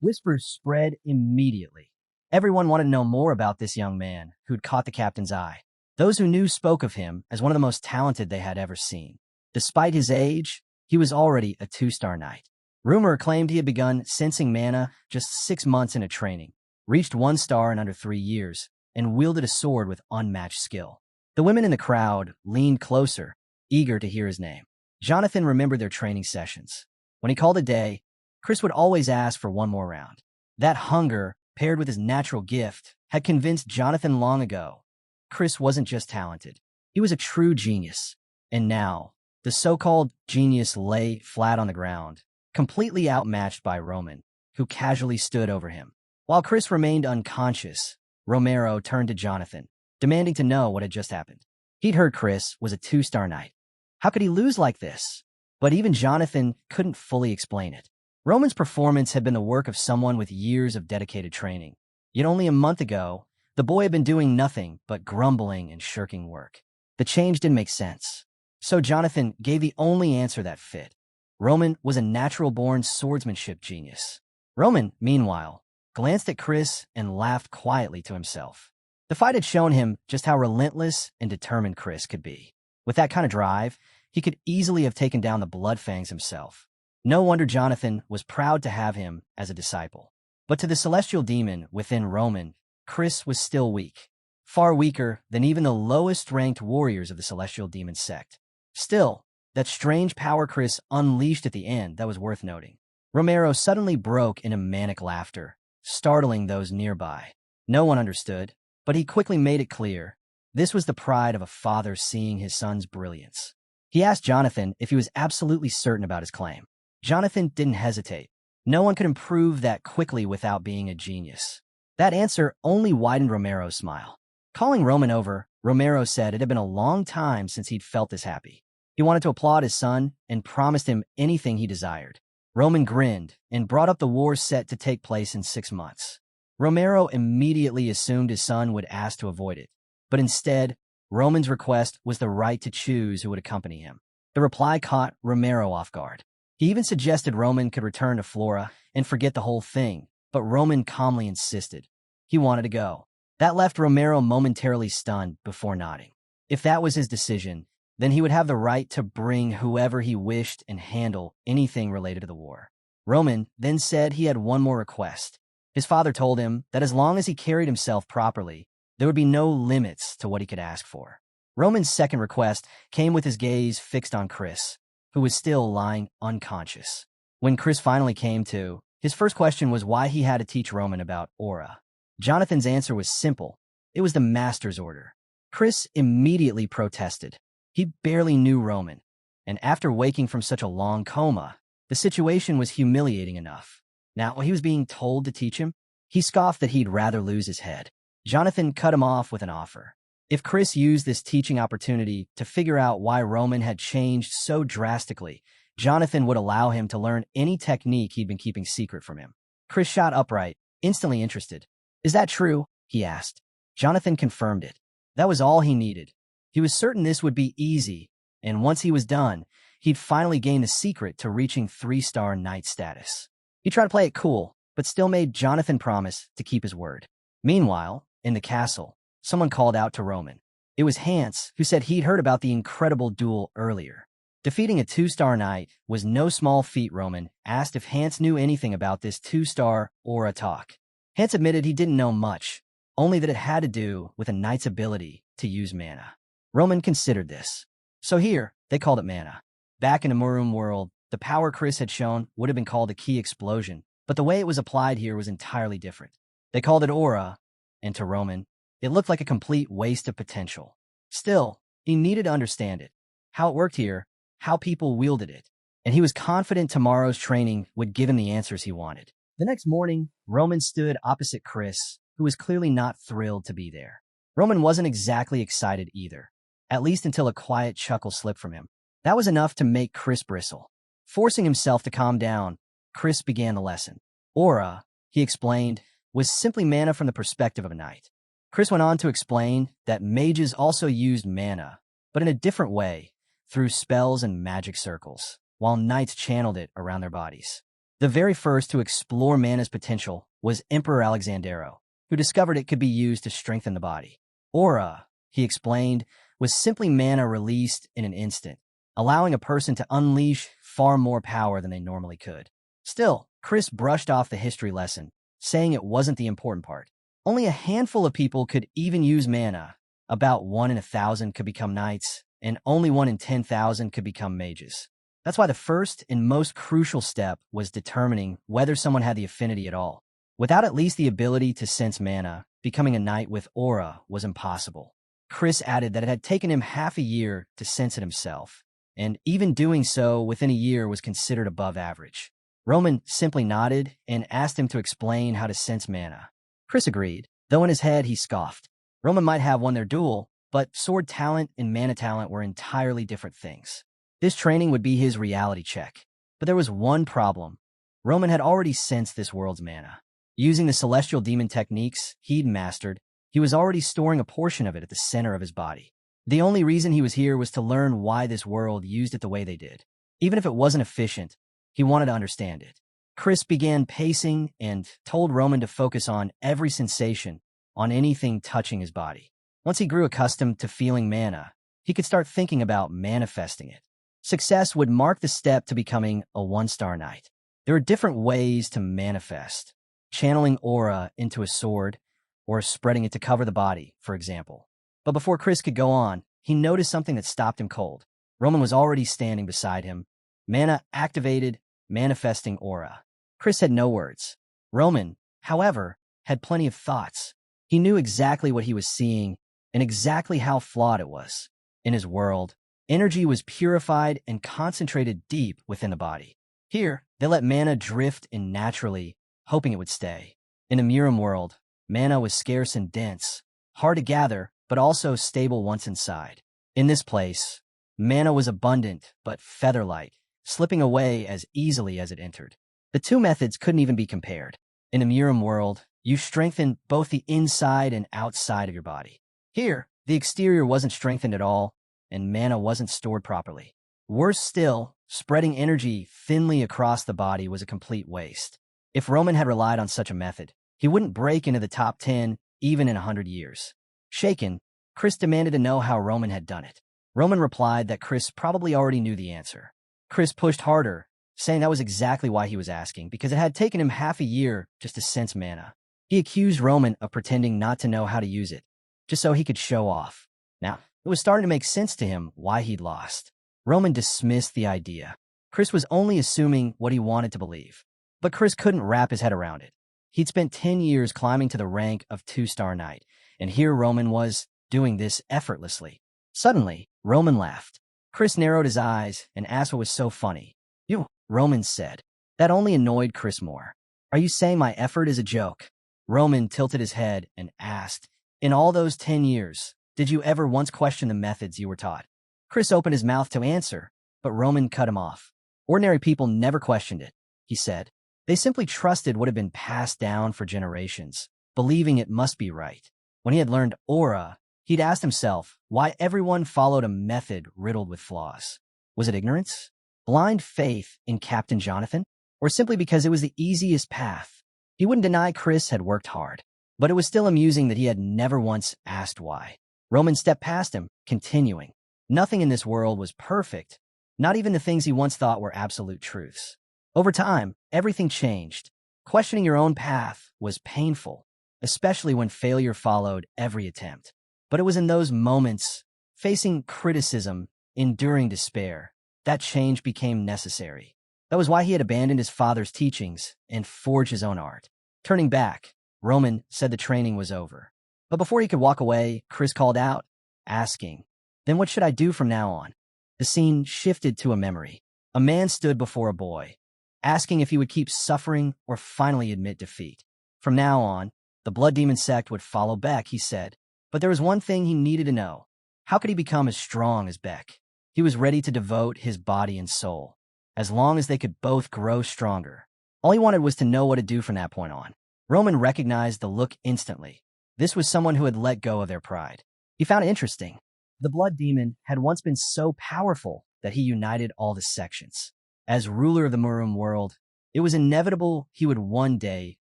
Whispers spread immediately. Everyone wanted to know more about this young man who'd caught the captain's eye. Those who knew spoke of him as one of the most talented they had ever seen. Despite his age, he was already a 2-star knight. Rumor claimed he had begun sensing mana just 6 months into training, reached 1 star in under 3 years, and wielded a sword with unmatched skill. The women in the crowd leaned closer, eager to hear his name. Jonathan remembered their training sessions. When he called a day, Chris would always ask for one more round. That hunger, paired with his natural gift, had convinced Jonathan long ago. Chris wasn't just talented. He was a true genius. And now, the so-called genius lay flat on the ground, completely outmatched by Roman, who casually stood over him. While Chris remained unconscious, Romero turned to Jonathan, demanding to know what had just happened. He'd heard Chris was a 2-star knight. How could he lose like this? But even Jonathan couldn't fully explain it. Roman's performance had been the work of someone with years of dedicated training. Yet only a month ago, the boy had been doing nothing but grumbling and shirking work. The change didn't make sense. So Jonathan gave the only answer that fit. Roman was a natural-born swordsmanship genius. Roman, meanwhile, glanced at Chris and laughed quietly to himself. The fight had shown him just how relentless and determined Chris could be. With that kind of drive, he could easily have taken down the Blood Fangs himself. No wonder Jonathan was proud to have him as a disciple. But to the celestial demon within Roman, Chris was still weak, far weaker than even the lowest-ranked warriors of the celestial demon sect. Still, that strange power Chris unleashed at the end that was worth noting. Romero suddenly broke into manic laughter, startling those nearby. No one understood, but he quickly made it clear. This was the pride of a father seeing his son's brilliance. He asked Jonathan if he was absolutely certain about his claim. Jonathan didn't hesitate. No one could improve that quickly without being a genius. That answer only widened Romero's smile. Calling Roman over, Romero said it had been a long time since he'd felt this happy. He wanted to applaud his son and promised him anything he desired. Roman grinned and brought up the war set to take place in 6 months. Romero immediately assumed his son would ask to avoid it, but instead, Roman's request was the right to choose who would accompany him. The reply caught Romero off guard. He even suggested Roman could return to Flora and forget the whole thing, but Roman calmly insisted. He wanted to go. That left Romero momentarily stunned before nodding. If that was his decision, then he would have the right to bring whoever he wished and handle anything related to the war. Roman then said he had one more request. His father told him that as long as he carried himself properly, there would be no limits to what he could ask for. Roman's second request came with his gaze fixed on Chris, who was still lying unconscious. When Chris finally came to, his first question was why he had to teach Roman about aura. Jonathan's answer was simple. It was the master's order. Chris immediately protested. He barely knew Roman, and after waking from such a long coma, the situation was humiliating enough. Now, when he was being told to teach him, he scoffed that he'd rather lose his head. Jonathan cut him off with an offer. If Chris used this teaching opportunity to figure out why Roman had changed so drastically, Jonathan would allow him to learn any technique he'd been keeping secret from him. Chris shot upright, instantly interested. "Is that true?" he asked. Jonathan confirmed it. That was all he needed. He was certain this would be easy, and once he was done, he'd finally gain the secret to reaching 3-star knight status. He tried to play it cool, but still made Jonathan promise to keep his word. Meanwhile, in the castle, someone called out to Roman. It was Hans, who said he'd heard about the incredible duel earlier. Defeating a 2-star knight was no small feat. Roman asked if Hans knew anything about this 2-star aura talk. Hans admitted he didn't know much, only that it had to do with a knight's ability to use mana. Roman considered this. So here, they called it mana. Back in the Murum world, the power Chris had shown would have been called a key explosion, but the way it was applied here was entirely different. They called it aura, and to Roman, it looked like a complete waste of potential. Still, he needed to understand it, how it worked here, how people wielded it, and he was confident tomorrow's training would give him the answers he wanted. The next morning, Roman stood opposite Chris, who was clearly not thrilled to be there. Roman wasn't exactly excited either, at least until a quiet chuckle slipped from him. That was enough to make Chris bristle. Forcing himself to calm down, Chris began the lesson. Aura, he explained, was simply mana from the perspective of a knight. Chris went on to explain that mages also used mana, but in a different way, through spells and magic circles, while knights channeled it around their bodies. The very first to explore mana's potential was Emperor Alexandero, who discovered it could be used to strengthen the body. Aura, he explained, was simply mana released in an instant, allowing a person to unleash far more power than they normally could. Still, Chris brushed off the history lesson, saying it wasn't the important part. Only a handful of people could even use mana. About 1 in 1,000 could become knights, and only 1 in 10,000 could become mages. That's why the first and most crucial step was determining whether someone had the affinity at all. Without at least the ability to sense mana, becoming a knight with aura was impossible. Chris added that it had taken him half a year to sense it himself, and even doing so within a year was considered above average. Roman simply nodded and asked him to explain how to sense mana. Chris agreed, though in his head he scoffed. Roman might have won their duel, but sword talent and mana talent were entirely different things. This training would be his reality check. But there was one problem. Roman had already sensed this world's mana. Using the celestial demon techniques he'd mastered, he was already storing a portion of it at the center of his body. The only reason he was here was to learn why this world used it the way they did. Even if it wasn't efficient, he wanted to understand it. Chris began pacing and told Roman to focus on every sensation, on anything touching his body. Once he grew accustomed to feeling mana, he could start thinking about manifesting it. Success would mark the step to becoming a one-star knight. There are different ways to manifest. Channeling aura into a sword, or spreading it to cover the body, for example. But before Chris could go on, he noticed something that stopped him cold. Roman was already standing beside him. Mana activated, manifesting aura. Chris had no words. Roman, however, had plenty of thoughts. He knew exactly what he was seeing and exactly how flawed it was. In his world, energy was purified and concentrated deep within the body. Here, they let mana drift in naturally, hoping it would stay. In a Miram world, mana was scarce and dense, hard to gather, but also stable once inside. In this place, mana was abundant but feather-light, slipping away as easily as it entered. The two methods couldn't even be compared. In a Miram world, you strengthened both the inside and outside of your body. Here, the exterior wasn't strengthened at all, and mana wasn't stored properly. Worse still, spreading energy thinly across the body was a complete waste. If Roman had relied on such a method, he wouldn't break into the top 10 even in 100 years. Shaken, Chris demanded to know how Roman had done it. Roman replied that Chris probably already knew the answer. Chris pushed harder, saying that was exactly why he was asking, because it had taken him half a year just to sense mana. He accused Roman of pretending not to know how to use it, just so he could show off. Now, it was starting to make sense to him why he'd lost. Roman dismissed the idea. Chris was only assuming what he wanted to believe. But Chris couldn't wrap his head around it. He'd spent 10 years climbing to the rank of 2-star knight, and here Roman was doing this effortlessly. Suddenly, Roman laughed. Chris narrowed his eyes and asked what was so funny. "You," Roman said. That only annoyed Chris more. "Are you saying my effort is a joke?" Roman tilted his head and asked, "In all those 10 years, did you ever once question the methods you were taught?" Chris opened his mouth to answer, but Roman cut him off. "Ordinary people never questioned it," he said. They simply trusted what had been passed down for generations, believing it must be right. When he had learned aura, he'd asked himself why everyone followed a method riddled with flaws. Was it ignorance? Blind faith in Captain Jonathan? Or simply because it was the easiest path? He wouldn't deny Chris had worked hard, but it was still amusing that he had never once asked why. Roman stepped past him, continuing. Nothing in this world was perfect, not even the things he once thought were absolute truths. Over time, everything changed. Questioning your own path was painful, especially when failure followed every attempt. But it was in those moments, facing criticism, enduring despair, that change became necessary. That was why he had abandoned his father's teachings and forged his own art. Turning back, Roman said the training was over. But before he could walk away, Chris called out, asking, "Then what should I do from now on?" The scene shifted to a memory. A man stood before a boy, asking if he would keep suffering or finally admit defeat. From now on, the Blood Demon sect would follow Beck, he said. But there was one thing he needed to know. How could he become as strong as Beck? He was ready to devote his body and soul, as long as they could both grow stronger. All he wanted was to know what to do from that point on. Roman recognized the look instantly. This was someone who had let go of their pride. He found it interesting. The Blood Demon had once been so powerful that he united all the sections. As ruler of the Murum world, it was inevitable he would one day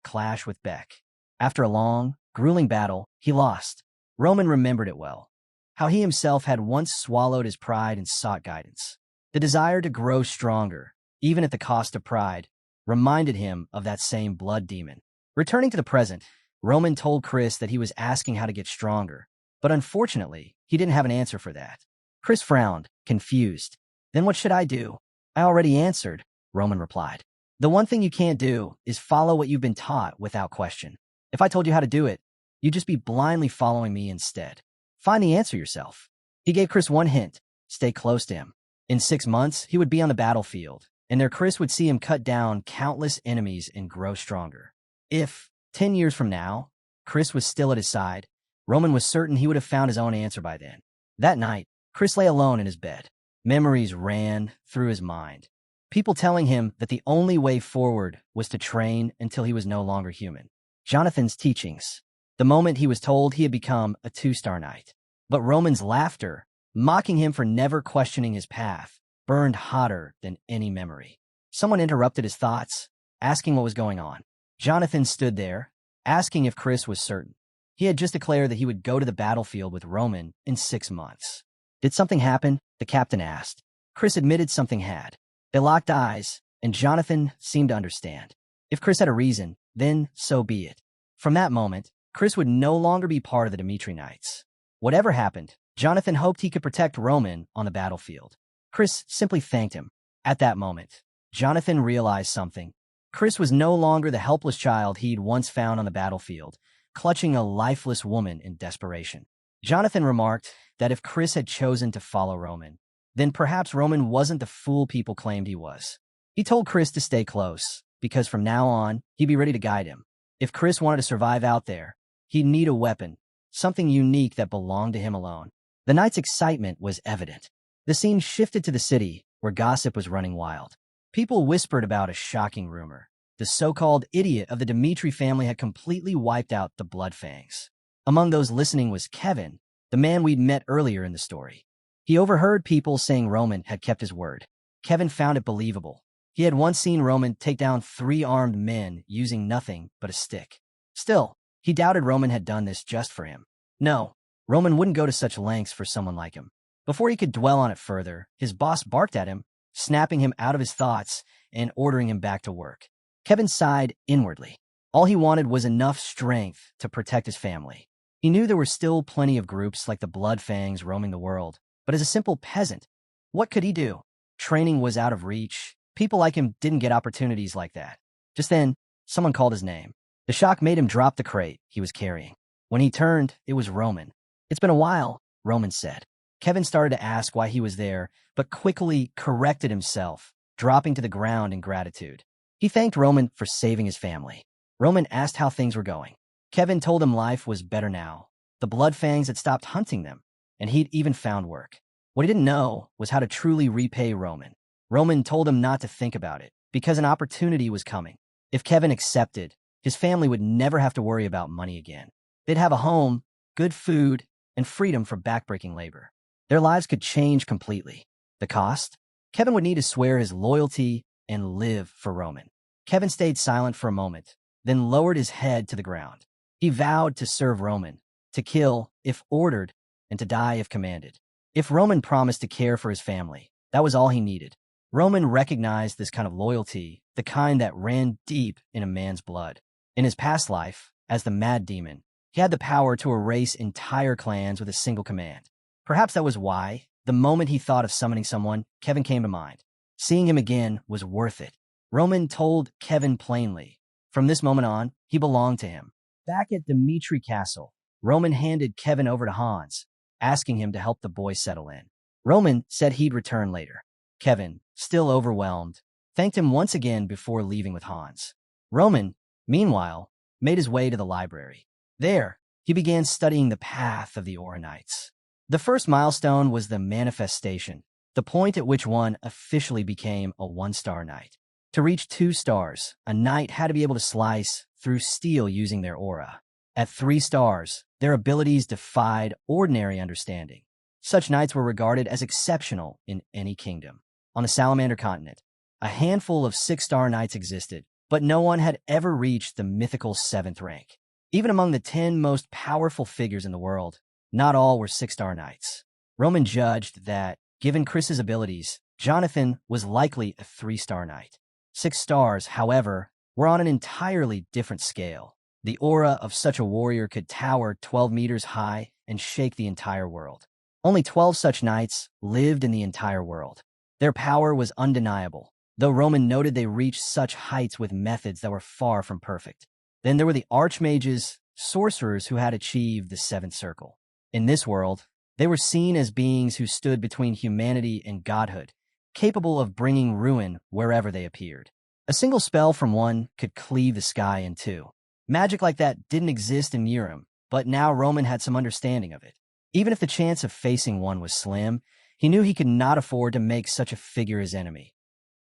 clash with Beck. After a long, grueling battle, he lost. Roman remembered it well. How he himself had once swallowed his pride and sought guidance. The desire to grow stronger, even at the cost of pride, reminded him of that same Blood Demon. Returning to the present, Roman told Chris that he was asking how to get stronger, but unfortunately, he didn't have an answer for that. Chris frowned, confused. "Then what should I do?" "I already answered," Roman replied. "The one thing you can't do is follow what you've been taught without question. If I told you how to do it, you'd just be blindly following me instead. Find the answer yourself. He gave Chris one hint: stay close to him. In 6 months, he would be on the battlefield, and there Chris would see him cut down countless enemies and grow stronger. If, 10 years from now, Chris was still at his side, Roman was certain he would have found his own answer by then. That night, Chris lay alone in his bed. Memories ran through his mind. People telling him that the only way forward was to train until he was no longer human. Jonathan's teachings. The moment he was told he had become a 2-star knight. But Roman's laughter, mocking him for never questioning his path, burned hotter than any memory. Someone interrupted his thoughts, asking what was going on. Jonathan stood there, asking if Chris was certain. He had just declared that he would go to the battlefield with Roman in 6 months. Did something happen? The captain asked. Chris admitted something had. They locked eyes, and Jonathan seemed to understand. If Chris had a reason, then so be it. From that moment, Chris would no longer be part of the Dmitri Knights. Whatever happened, Jonathan hoped he could protect Roman on the battlefield. Chris simply thanked him. At that moment, Jonathan realized something. Chris was no longer the helpless child he'd once found on the battlefield, clutching a lifeless woman in desperation. Jonathan remarked that if Chris had chosen to follow Roman, then perhaps Roman wasn't the fool people claimed he was. He told Chris to stay close, because from now on, he'd be ready to guide him. If Chris wanted to survive out there, he'd need a weapon, something unique that belonged to him alone. The night's excitement was evident. The scene shifted to the city, where gossip was running wild. People whispered about a shocking rumor. The so-called idiot of the Dmitri family had completely wiped out the blood Fangs. Among those listening was Kevin, the man we'd met earlier in the story. He overheard people saying Roman had kept his word. Kevin found it believable. He had once seen Roman take down 3 armed men using nothing but a stick. Still, he doubted Roman had done this just for him. No, Roman wouldn't go to such lengths for someone like him. Before he could dwell on it further, his boss barked at him, snapping him out of his thoughts and ordering him back to work. Kevin sighed inwardly. All he wanted was enough strength to protect his family. He knew there were still plenty of groups like the Blood Fangs roaming the world, but as a simple peasant, what could he do? Training was out of reach. People like him didn't get opportunities like that. Just then, someone called his name. The shock made him drop the crate he was carrying. When he turned, it was Roman. "It's been a while," Roman said. Kevin started to ask why he was there, but quickly corrected himself, dropping to the ground in gratitude. He thanked Roman for saving his family. Roman asked how things were going. Kevin told him life was better now. The Blood Fangs had stopped hunting them, and he'd even found work. What he didn't know was how to truly repay Roman. Roman told him not to think about it, because an opportunity was coming. If Kevin accepted, his family would never have to worry about money again. They'd have a home, good food, and freedom from backbreaking labor. Their lives could change completely. The cost? Kevin would need to swear his loyalty and live for Roman. Kevin stayed silent for a moment, then lowered his head to the ground. He vowed to serve Roman, to kill if ordered, and to die if commanded. If Roman promised to care for his family, that was all he needed. Roman recognized this kind of loyalty, the kind that ran deep in a man's blood. In his past life, as the Mad Demon, he had the power to erase entire clans with a single command. Perhaps that was why, the moment he thought of summoning someone, Kevin came to mind. Seeing him again was worth it. Roman told Kevin plainly. From this moment on, he belonged to him. Back at Dmitri Castle, Roman handed Kevin over to Hans, asking him to help the boy settle in. Roman said he'd return later. Kevin, still overwhelmed, thanked him once again before leaving with Hans. Roman, meanwhile, made his way to the library. There, he began studying the path of the Aura Knights. The first milestone was the manifestation, the point at which one officially became a 1-star knight. To reach 2 stars, a knight had to be able to slice through steel using their aura. At 3 stars, their abilities defied ordinary understanding. Such knights were regarded as exceptional in any kingdom. On the Salamander continent, a handful of 6-star knights existed, but no one had ever reached the mythical 7th rank. Even among the 10 most powerful figures in the world, not all were 6-star knights. Roman judged that, given Chris's abilities, Jonathan was likely a 3-star knight. 6 stars, however, were on an entirely different scale. The aura of such a warrior could tower 12 meters high and shake the entire world. Only 12 such knights lived in the entire world. Their power was undeniable, though Roman noted they reached such heights with methods that were far from perfect. Then there were the archmages, sorcerers who had achieved the 7th circle. In this world, they were seen as beings who stood between humanity and godhood, capable of bringing ruin wherever they appeared. A single spell from one could cleave the sky in two. Magic like that didn't exist in Urim, but now Roman had some understanding of it. Even if the chance of facing one was slim, he knew he could not afford to make such a figure his enemy.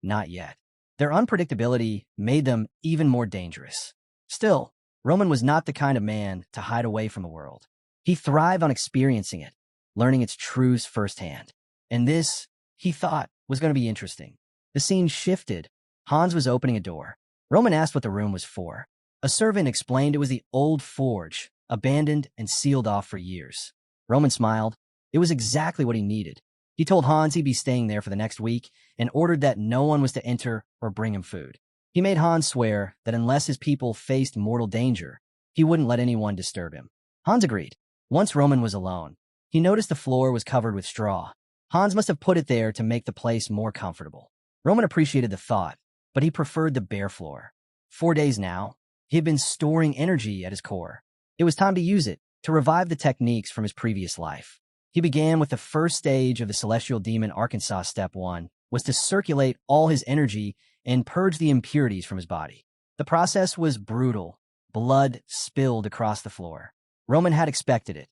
Not yet. Their unpredictability made them even more dangerous. Still, Roman was not the kind of man to hide away from the world. He thrived on experiencing it, learning its truths firsthand. And this, he thought, was going to be interesting. The scene shifted. Hans was opening a door. Roman asked what the room was for. A servant explained it was the old forge, abandoned and sealed off for years. Roman smiled. It was exactly what he needed. He told Hans he'd be staying there for the next week and ordered that no one was to enter or bring him food. He made Hans swear that unless his people faced mortal danger, he wouldn't let anyone disturb him. Hans agreed. Once Roman was alone, he noticed the floor was covered with straw. Hans must have put it there to make the place more comfortable. Roman appreciated the thought, but he preferred the bare floor. 4 days now, he had been storing energy at his core. It was time to use it to revive the techniques from his previous life. He began with the first stage of the Celestial Demon Arkansas. Step 1 was to circulate all his energy and purge the impurities from his body. The process was brutal. Blood spilled across the floor. Roman had expected it.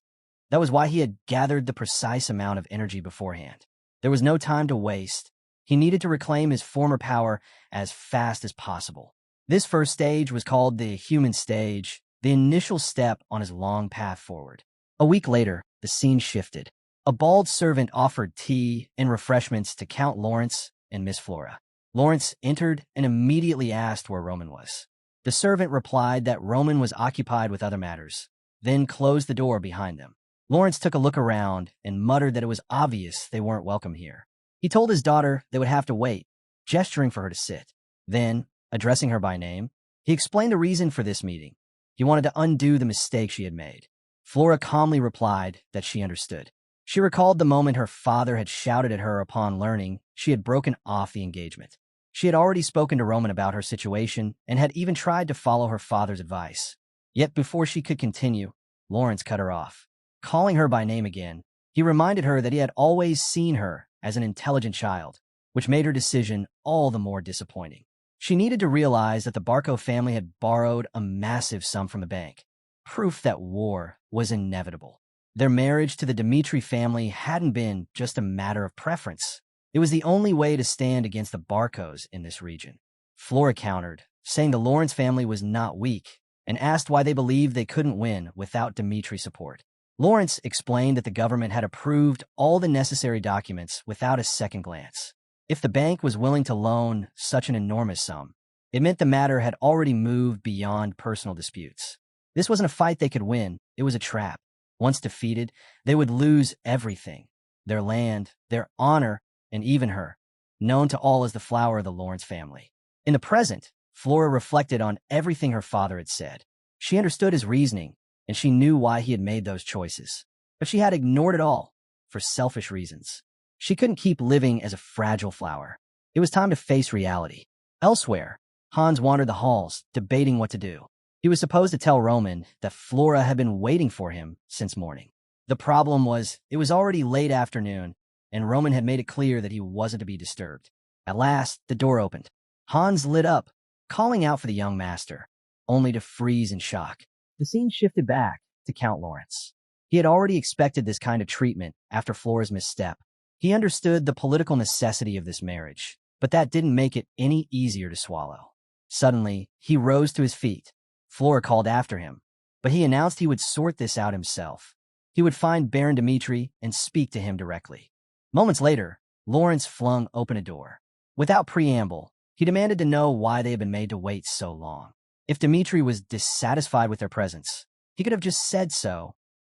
That was why he had gathered the precise amount of energy beforehand. There was no time to waste. He needed to reclaim his former power as fast as possible. This first stage was called the human stage, the initial step on his long path forward. A week later, the scene shifted. A bald servant offered tea and refreshments to Count Lawrence and Miss Flora. Lawrence entered and immediately asked where Roman was. The servant replied that Roman was occupied with other matters, then closed the door behind them. Lawrence took a look around and muttered that it was obvious they weren't welcome here. He told his daughter they would have to wait, gesturing for her to sit. Then, addressing her by name, he explained the reason for this meeting. He wanted to undo the mistake she had made. Flora calmly replied that she understood. She recalled the moment her father had shouted at her upon learning she had broken off the engagement. She had already spoken to Roman about her situation and had even tried to follow her father's advice. Yet before she could continue, Lawrence cut her off. Calling her by name again, he reminded her that he had always seen her as an intelligent child, which made her decision all the more disappointing. She needed to realize that the Barco family had borrowed a massive sum from the bank, proof that war was inevitable. Their marriage to the Dmitri family hadn't been just a matter of preference. It was the only way to stand against the Barcos in this region. Flora countered, saying the Lawrence family was not weak, and asked why they believed they couldn't win without Dmitri support. Lawrence explained that the government had approved all the necessary documents without a second glance. If the bank was willing to loan such an enormous sum, it meant the matter had already moved beyond personal disputes. This wasn't a fight they could win, it was a trap. Once defeated, they would lose everything: their land, their honor, and even her, known to all as the flower of the Lawrence family. In the present, Flora reflected on everything her father had said. She understood his reasoning, and she knew why he had made those choices. But she had ignored it all for selfish reasons. She couldn't keep living as a fragile flower. It was time to face reality. Elsewhere, Hans wandered the halls, debating what to do. He was supposed to tell Roman that Flora had been waiting for him since morning. The problem was, it was already late afternoon, and Roman had made it clear that he wasn't to be disturbed. At last, the door opened. Hans lit up, calling out for the young master, only to freeze in shock. The scene shifted back to Count Lawrence. He had already expected this kind of treatment after Flora's misstep. He understood the political necessity of this marriage, but that didn't make it any easier to swallow. Suddenly, he rose to his feet. Flora called after him, but he announced he would sort this out himself. He would find Baron Dmitri and speak to him directly. Moments later, Lawrence flung open a door. Without preamble, he demanded to know why they had been made to wait so long. If Dmitri was dissatisfied with their presence, he could have just said so.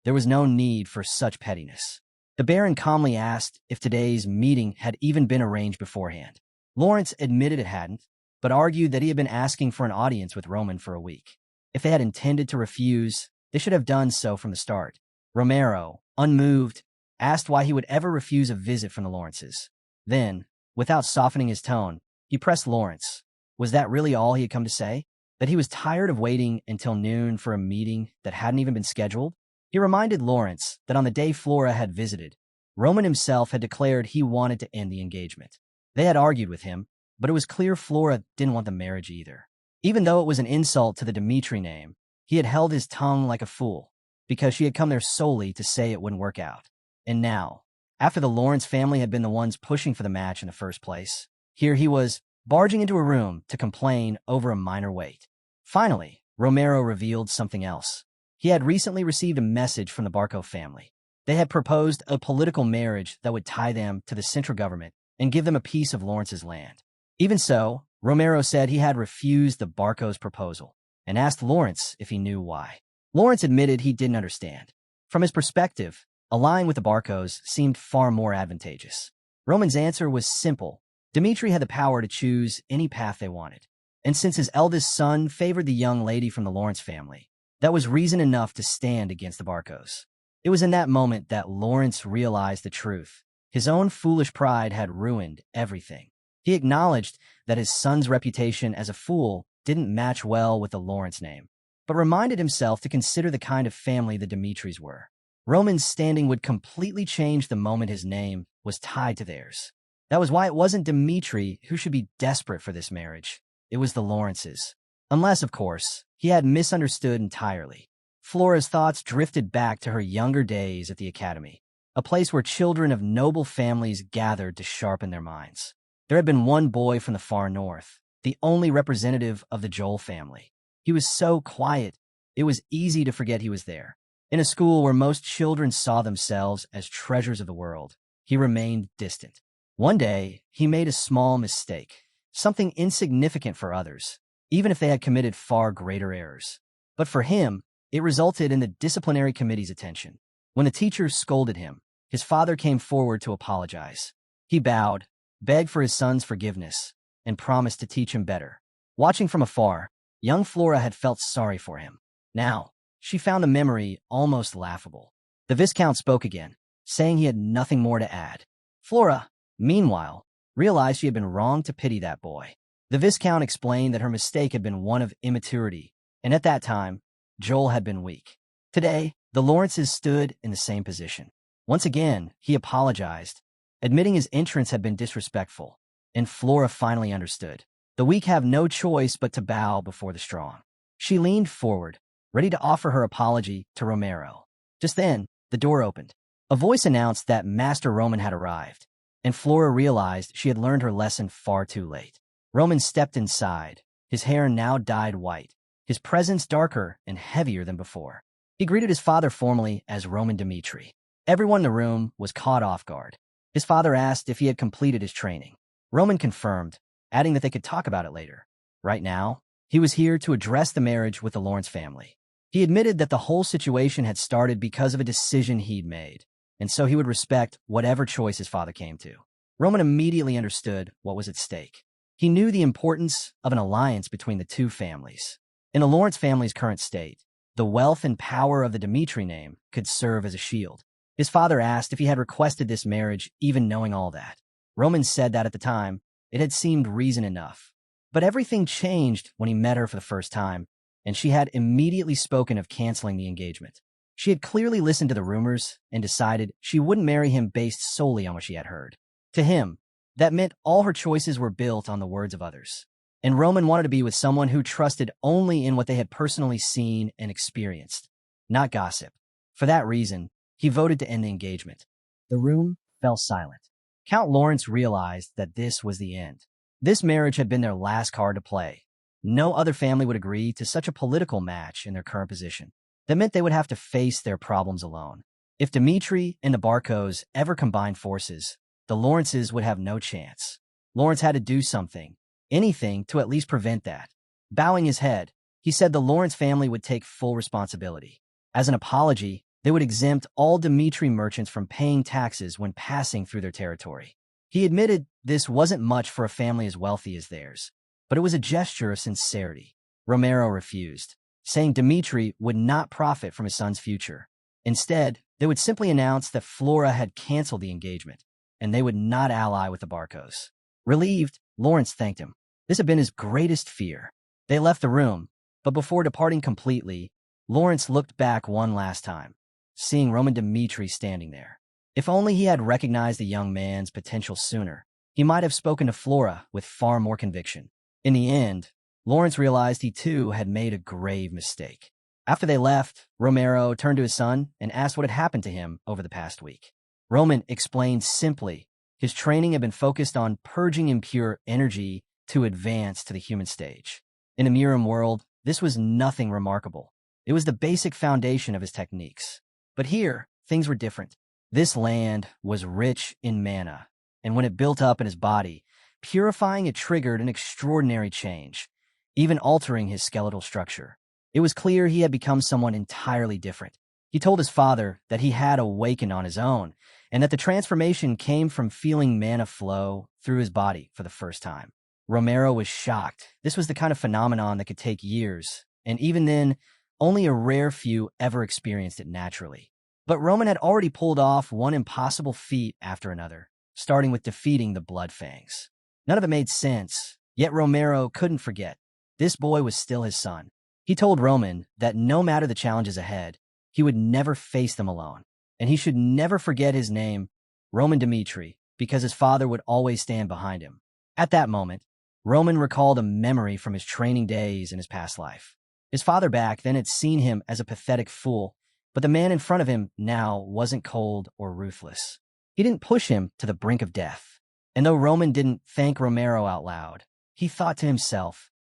There was no need for such pettiness. The Baron calmly asked if today's meeting had even been arranged beforehand. Lawrence admitted it hadn't, but argued that he had been asking for an audience with Roman for a week. If they had intended to refuse, they should have done so from the start. Romero, unmoved, asked why he would ever refuse a visit from the Lawrences. Then, without softening his tone, he pressed Lawrence. Was that really all he had come to say? That he was tired of waiting until noon for a meeting that hadn't even been scheduled? He reminded Lawrence that on the day Flora had visited, Roman himself had declared he wanted to end the engagement. They had argued with him, but it was clear Flora didn't want the marriage either. Even though it was an insult to the Dmitri name, he had held his tongue like a fool, because she had come there solely to say it wouldn't work out. And now, after the Lawrence family had been the ones pushing for the match in the first place, here he was, barging into a room to complain over a minor wait. Finally, Romero revealed something else. He had recently received a message from the Barco family. They had proposed a political marriage that would tie them to the central government and give them a piece of Lawrence's land. Even so, Romero said he had refused the Barco's proposal and asked Lawrence if he knew why. Lawrence admitted he didn't understand. From his perspective, allying with the Barcos seemed far more advantageous. Roman's answer was simple. Dmitri had the power to choose any path they wanted. And since his eldest son favored the young lady from the Lawrence family, that was reason enough to stand against the Barcos. It was in that moment that Lawrence realized the truth. His own foolish pride had ruined everything. He acknowledged that his son's reputation as a fool didn't match well with the Lawrence name, but reminded himself to consider the kind of family the Dmitris were. Roman's standing would completely change the moment his name was tied to theirs. That was why it wasn't Dmitri who should be desperate for this marriage. It was the Lawrences. Unless, of course, he had misunderstood entirely. Flora's thoughts drifted back to her younger days at the academy, a place where children of noble families gathered to sharpen their minds. There had been one boy from the far north, the only representative of the Joel family. He was so quiet, it was easy to forget he was there. In a school where most children saw themselves as treasures of the world, he remained distant. One day, he made a small mistake, something insignificant for others, even if they had committed far greater errors. But for him, it resulted in the disciplinary committee's attention. When the teacher scolded him, his father came forward to apologize. He bowed, begged for his son's forgiveness, and promised to teach him better. Watching from afar, young Flora had felt sorry for him. Now, she found the memory almost laughable. The Viscount spoke again, saying he had nothing more to add. Flora, meanwhile, realized she had been wrong to pity that boy. The Viscount explained that her mistake had been one of immaturity, and at that time, Joel had been weak. Today, the Lawrences stood in the same position. Once again, he apologized, admitting his entrance had been disrespectful, and Flora finally understood. The weak have no choice but to bow before the strong. She leaned forward, ready to offer her apology to Romero. Just then, the door opened. A voice announced that Master Roman had arrived, and Flora realized she had learned her lesson far too late. Roman stepped inside, his hair now dyed white, his presence darker and heavier than before. He greeted his father formally as Roman Dmitri. Everyone in the room was caught off guard. His father asked if he had completed his training. Roman confirmed, adding that they could talk about it later. Right now, he was here to address the marriage with the Lawrence family. He admitted that the whole situation had started because of a decision he'd made, and so he would respect whatever choice his father came to. Roman immediately understood what was at stake. He knew the importance of an alliance between the two families. In the Lawrence family's current state, the wealth and power of the Dmitri name could serve as a shield. His father asked if he had requested this marriage even knowing all that. Roman said that at the time, it had seemed reason enough. But everything changed when he met her for the first time, and she had immediately spoken of canceling the engagement. She had clearly listened to the rumors and decided she wouldn't marry him based solely on what she had heard. To him, that meant all her choices were built on the words of others. And Roman wanted to be with someone who trusted only in what they had personally seen and experienced, not gossip. For that reason, he voted to end the engagement. The room fell silent. Count Lawrence realized that this was the end. This marriage had been their last card to play. No other family would agree to such a political match in their current position. That meant they would have to face their problems alone. If Dmitri and the Barcos ever combined forces, the Lawrences would have no chance. Lawrence had to do something, anything to at least prevent that. Bowing his head, he said the Lawrence family would take full responsibility. As an apology, they would exempt all Dmitri merchants from paying taxes when passing through their territory. He admitted this wasn't much for a family as wealthy as theirs, but it was a gesture of sincerity. Romero refused, saying Dmitri would not profit from his son's future. Instead, they would simply announce that Flora had canceled the engagement, and they would not ally with the Barcos. Relieved, Lawrence thanked him. This had been his greatest fear. They left the room, but before departing completely, Lawrence looked back one last time. seeing Roman Dmitri standing there. If only he had recognized the young man's potential sooner, he might have spoken to Flora with far more conviction. In the end, Lawrence realized he too had made a grave mistake. After they left, Romero turned to his son and asked what had happened to him over the past week. Roman explained simply his training had been focused on purging impure energy to advance to the human stage. In the Miram world, this was nothing remarkable. It was the basic foundation of his techniques. But here, things were different. This land was rich in mana, and when it built up in his body, purifying it triggered an extraordinary change, even altering his skeletal structure. It was clear he had become someone entirely different. He told his father that he had awakened on his own, and that the transformation came from feeling mana flow through his body for the first time. Romero was shocked. This was the kind of phenomenon that could take years, and even then, only a rare few ever experienced it naturally. But Roman had already pulled off one impossible feat after another, starting with defeating the Blood Fangs. None of it made sense, yet Romero couldn't forget. This boy was still his son. He told Roman that no matter the challenges ahead, he would never face them alone, and he should never forget his name, Roman Dmitri, because his father would always stand behind him. At that moment, Roman recalled a memory from his training days in his past life. His father back then had seen him as a pathetic fool, but the man in front of him now wasn't cold or ruthless. He didn't push him to the brink of death. And though Roman didn't thank Romero out loud, he thought to himself,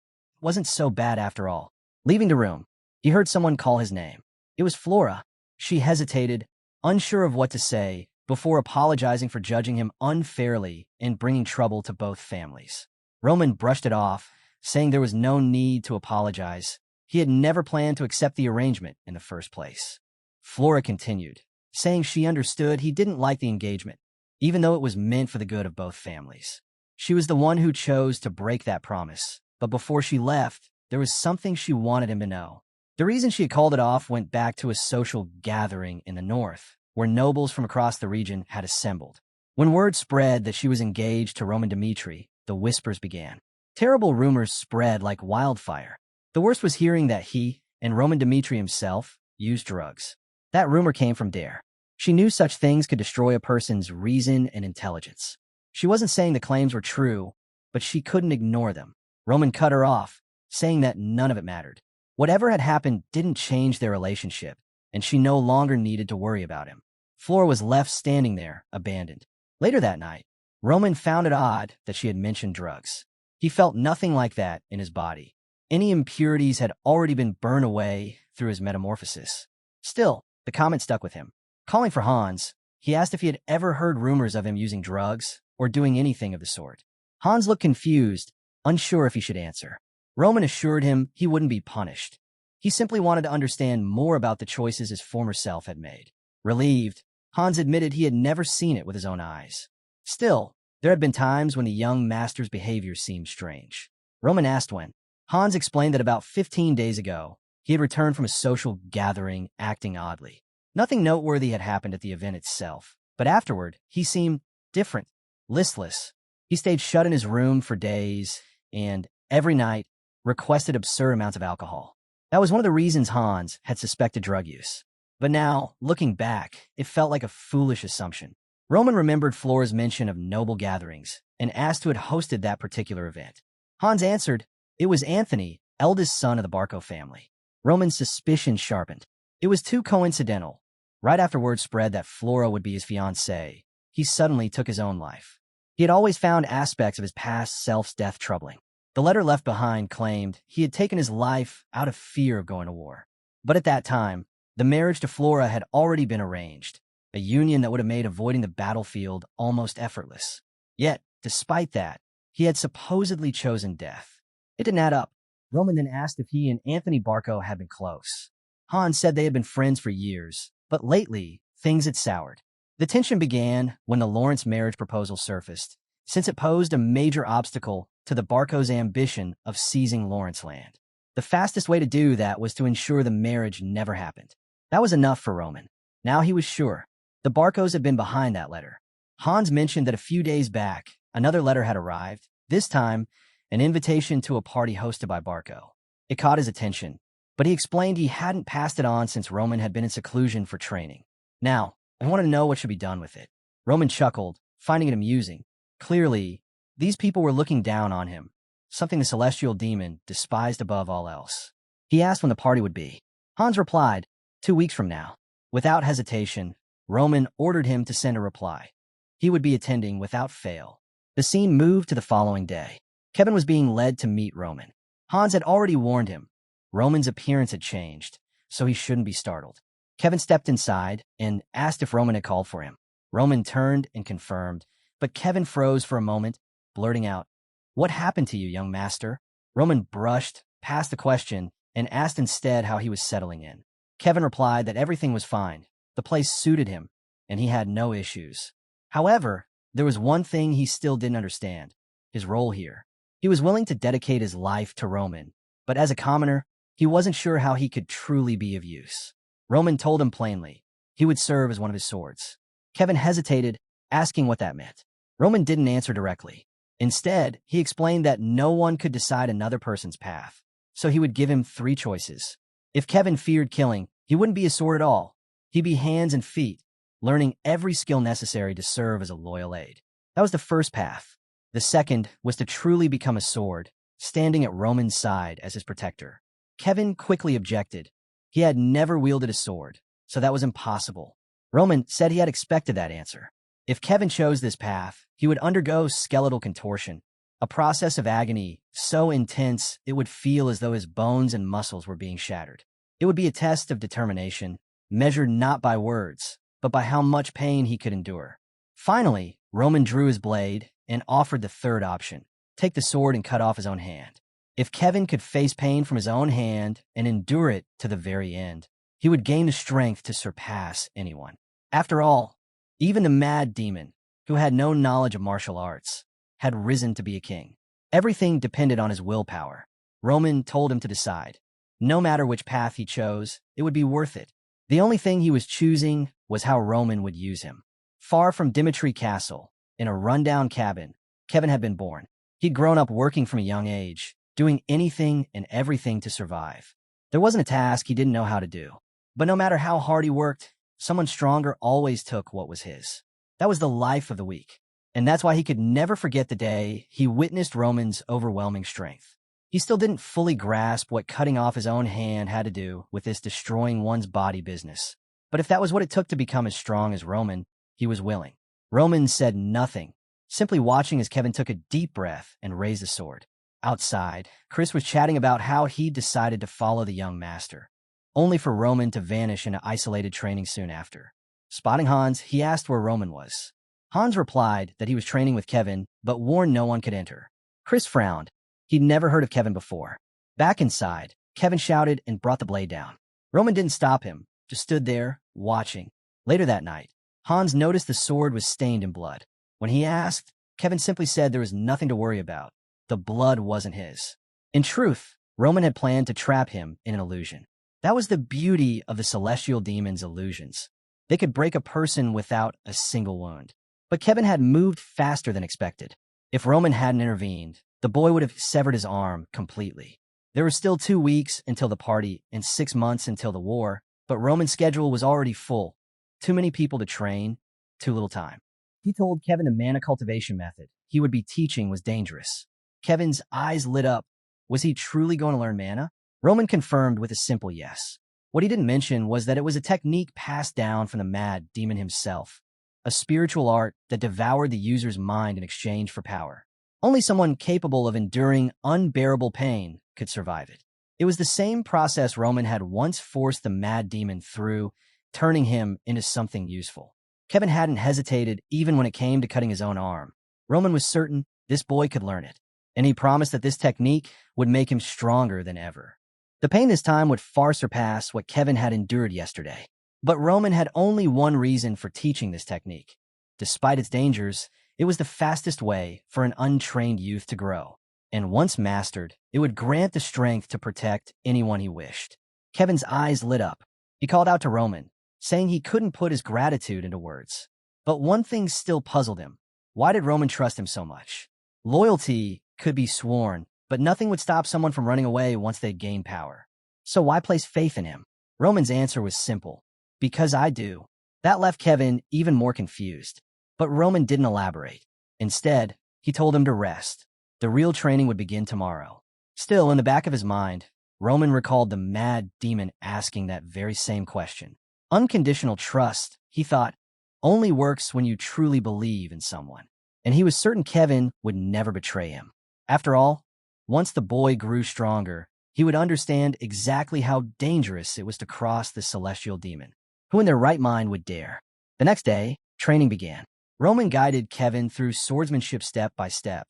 it wasn't so bad after all. Leaving the room, he heard someone call his name. It was Flora. She hesitated, unsure of what to say, before apologizing for judging him unfairly and bringing trouble to both families. Roman brushed it off, saying there was no need to apologize. He had never planned to accept the arrangement in the first place. Flora continued, saying she understood he didn't like the engagement, even though it was meant for the good of both families. She was the one who chose to break that promise, but before she left, there was something she wanted him to know. The reason she had called it off went back to a social gathering in the north, where nobles from across the region had assembled. When word spread that she was engaged to Roman Dmitri, the whispers began. Terrible rumors spread like wildfire. The worst was hearing that he, and Roman Dmitri himself, used drugs. That rumor came from Dare. She knew such things could destroy a person's reason and intelligence. She wasn't saying the claims were true, but she couldn't ignore them. Roman cut her off, saying that none of it mattered. Whatever had happened didn't change their relationship, and she no longer needed to worry about him. Flora was left standing there, abandoned. Later that night, Roman found it odd that she had mentioned drugs. He felt nothing like that in his body. Any impurities had already been burned away through his metamorphosis. Still, the comment stuck with him. Calling for Hans, he asked if he had ever heard rumors of him using drugs or doing anything of the sort. Hans looked confused, unsure if he should answer. Roman assured him he wouldn't be punished. He simply wanted to understand more about the choices his former self had made. Relieved, Hans admitted he had never seen it with his own eyes. Still, there had been times when the young master's behavior seemed strange. Roman asked when. Hans explained that about 15 days ago, he had returned from a social gathering acting oddly. Nothing noteworthy had happened at the event itself, but afterward, he seemed different, listless. He stayed shut in his room for days and, every night, requested absurd amounts of alcohol. That was one of the reasons Hans had suspected drug use. But now, looking back, it felt like a foolish assumption. Roman remembered Flora's mention of noble gatherings and asked who had hosted that particular event. Hans answered, it was Anthony, eldest son of the Barco family. Roman's suspicion sharpened. It was too coincidental. Right after word spread that Flora would be his fiancée, he suddenly took his own life. He had always found aspects of his past self's death troubling. The letter left behind claimed he had taken his life out of fear of going to war. But at that time, the marriage to Flora had already been arranged, a union that would have made avoiding the battlefield almost effortless. Yet, despite that, he had supposedly chosen death. It didn't add up. Roman then asked if he and Anthony Barco had been close. Hans said they had been friends for years, but lately, things had soured. The tension began when the Lawrence marriage proposal surfaced, since it posed a major obstacle to the Barcos' ambition of seizing Lawrence land. The fastest way to do that was to ensure the marriage never happened. That was enough for Roman. Now he was sure. The Barcos had been behind that letter. Hans mentioned that a few days back, another letter had arrived, this time, an invitation to a party hosted by Barco. It caught his attention, but he explained he hadn't passed it on since Roman had been in seclusion for training. Now, I want to know what should be done with it. Roman chuckled, finding it amusing. Clearly, these people were looking down on him, something the celestial demon despised above all else. He asked when the party would be. Hans replied, 2 weeks from now. Without hesitation, Roman ordered him to send a reply. He would be attending without fail. The scene moved to the following day. Kevin was being led to meet Roman. Hans had already warned him. Roman's appearance had changed, so he shouldn't be startled. Kevin stepped inside and asked if Roman had called for him. Roman turned and confirmed, but Kevin froze for a moment, blurting out, "What happened to you, young master?" Roman brushed past the question and asked instead how he was settling in. Kevin replied that everything was fine. The place suited him, and he had no issues. However, there was one thing he still didn't understand: his role here. He was willing to dedicate his life to Roman, but as a commoner, he wasn't sure how he could truly be of use. Roman told him plainly he would serve as one of his swords. Kevin hesitated, asking what that meant. Roman didn't answer directly. Instead, he explained that no one could decide another person's path, so he would give him 3 choices. If Kevin feared killing, he wouldn't be a sword at all. He'd be hands and feet, learning every skill necessary to serve as a loyal aide. That was the first path. The second was to truly become a sword, standing at Roman's side as his protector. Kevin quickly objected. He had never wielded a sword, so that was impossible. Roman said he had expected that answer. If Kevin chose this path, he would undergo skeletal contortion, a process of agony so intense it would feel as though his bones and muscles were being shattered. It would be a test of determination, measured not by words, but by how much pain he could endure. Finally, Roman drew his blade and offered the third option: take the sword and cut off his own hand. If Kevin could face pain from his own hand and endure it to the very end, he would gain the strength to surpass anyone. After all, even the mad demon, who had no knowledge of martial arts, had risen to be a king. Everything depended on his willpower. Roman told him to decide. No matter which path he chose, it would be worth it. The only thing he was choosing was how Roman would use him. Far from Dmitri Castle, in a rundown cabin, Kevin had been born. He'd grown up working from a young age, doing anything and everything to survive. There wasn't a task he didn't know how to do. But no matter how hard he worked, someone stronger always took what was his. That was the life of the week. And that's why he could never forget the day he witnessed Roman's overwhelming strength. He still didn't fully grasp what cutting off his own hand had to do with this destroying one's body business. But if that was what it took to become as strong as Roman, he was willing. Roman said nothing, simply watching as Kevin took a deep breath and raised the sword. Outside, Chris was chatting about how he'd decided to follow the young master, only for Roman to vanish into isolated training soon after. Spotting Hans, he asked where Roman was. Hans replied that he was training with Kevin, but warned no one could enter. Chris frowned. He'd never heard of Kevin before. Back inside, Kevin shouted and brought the blade down. Roman didn't stop him, just stood there, watching. Later that night, Hans noticed the sword was stained in blood. When he asked, Kevin simply said there was nothing to worry about. The blood wasn't his. In truth, Roman had planned to trap him in an illusion. That was the beauty of the celestial demon's illusions. They could break a person without a single wound. But Kevin had moved faster than expected. If Roman hadn't intervened, the boy would have severed his arm completely. There were still 2 weeks until the party and 6 months until the war, but Roman's schedule was already full. Too many people to train, too little time. He told Kevin the mana cultivation method he would be teaching was dangerous. Kevin's eyes lit up. Was he truly going to learn mana? Roman confirmed with a simple yes. What he didn't mention was that it was a technique passed down from the mad demon himself, a spiritual art that devoured the user's mind in exchange for power. Only someone capable of enduring unbearable pain could survive it. It was the same process Roman had once forced the mad demon through, turning him into something useful. Kevin hadn't hesitated even when it came to cutting his own arm. Roman was certain this boy could learn it, and he promised that this technique would make him stronger than ever. The pain this time would far surpass what Kevin had endured yesterday. But Roman had only one reason for teaching this technique. Despite its dangers, it was the fastest way for an untrained youth to grow. And once mastered, it would grant the strength to protect anyone he wished. Kevin's eyes lit up. He called out to Roman, saying he couldn't put his gratitude into words. But one thing still puzzled him. Why did Roman trust him so much? Loyalty could be sworn, but nothing would stop someone from running away once they'd gained power. So why place faith in him? Roman's answer was simple. Because I do. That left Kevin even more confused. But Roman didn't elaborate. Instead, he told him to rest. The real training would begin tomorrow. Still, in the back of his mind, Roman recalled the mad demon asking that very same question. Unconditional trust, he thought, only works when you truly believe in someone. And he was certain Kevin would never betray him. After all, once the boy grew stronger, he would understand exactly how dangerous it was to cross the celestial demon. Who in their right mind would dare? The next day, training began. Roman guided Kevin through swordsmanship step by step,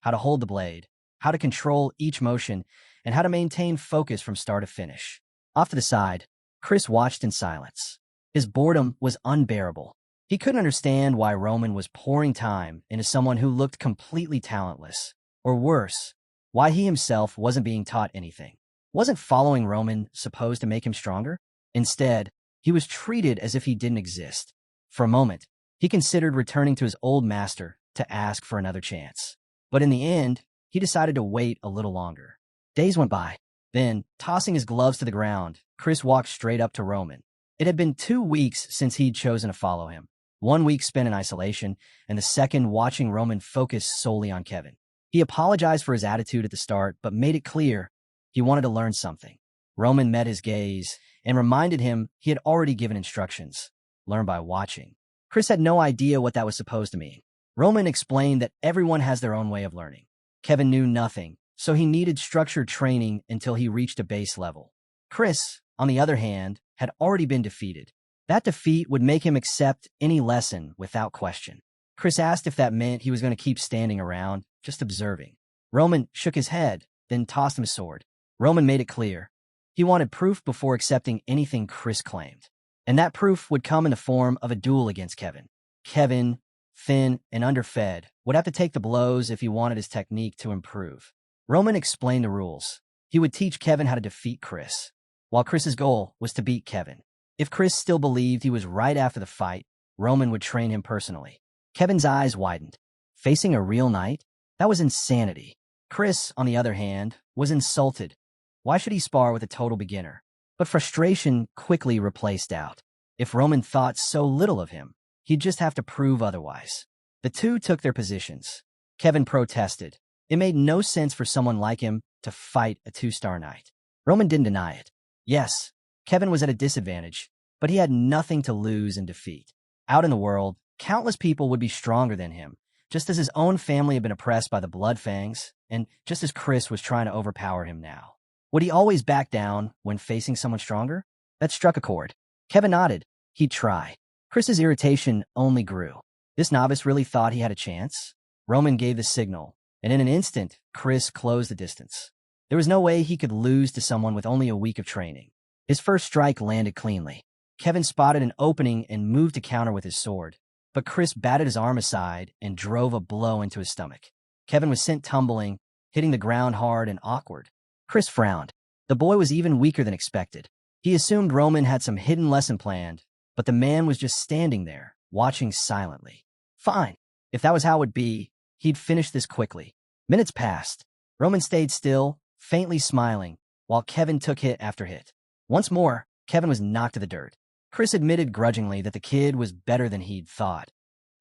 how to hold the blade, how to control each motion, and how to maintain focus from start to finish. Off to the side, Chris watched in silence. His boredom was unbearable. He couldn't understand why Roman was pouring time into someone who looked completely talentless. Or worse, why he himself wasn't being taught anything. Wasn't following Roman supposed to make him stronger? Instead, he was treated as if he didn't exist. For a moment, he considered returning to his old master to ask for another chance. But in the end, he decided to wait a little longer. Days went by. Then, tossing his gloves to the ground, Chris walked straight up to Roman. It had been 2 weeks since he'd chosen to follow him. 1 week spent in isolation, and the second watching Roman focus solely on Kevin. He apologized for his attitude at the start, but made it clear he wanted to learn something. Roman met his gaze and reminded him he had already given instructions. Learn by watching. Chris had no idea what that was supposed to mean. Roman explained that everyone has their own way of learning. Kevin knew nothing, so he needed structured training until he reached a base level. Chris, on the other hand, had already been defeated. That defeat would make him accept any lesson without question. Chris asked if that meant he was going to keep standing around, just observing. Roman shook his head, then tossed him a sword. Roman made it clear. He wanted proof before accepting anything Chris claimed. And that proof would come in the form of a duel against Kevin. Kevin, thin and underfed, would have to take the blows if he wanted his technique to improve. Roman explained the rules. He would teach Kevin how to defeat Chris, while Chris's goal was to beat Kevin. If Chris still believed he was right after the fight, Roman would train him personally. Kevin's eyes widened. Facing a real knight? That was insanity. Chris, on the other hand, was insulted. Why should he spar with a total beginner? But frustration quickly replaced doubt. If Roman thought so little of him, he'd just have to prove otherwise. The two took their positions. Kevin protested. It made no sense for someone like him to fight a 2-star knight. Roman didn't deny it. Yes, Kevin was at a disadvantage, but he had nothing to lose in defeat. Out in the world, countless people would be stronger than him, just as his own family had been oppressed by the blood Fangs, and just as Chris was trying to overpower him now. Would he always back down when facing someone stronger? That struck a chord. Kevin nodded. He'd try. Chris's irritation only grew. This novice really thought he had a chance? Roman gave the signal, and in an instant, Chris closed the distance. There was no way he could lose to someone with only a week of training. His first strike landed cleanly. Kevin spotted an opening and moved to counter with his sword, but Chris batted his arm aside and drove a blow into his stomach. Kevin was sent tumbling, hitting the ground hard and awkward. Chris frowned. The boy was even weaker than expected. He assumed Roman had some hidden lesson planned, but the man was just standing there, watching silently. Fine. If that was how it would be, he'd finish this quickly. Minutes passed. Roman stayed still, faintly smiling, while Kevin took hit after hit. Once more, Kevin was knocked to the dirt. Chris admitted grudgingly that the kid was better than he'd thought,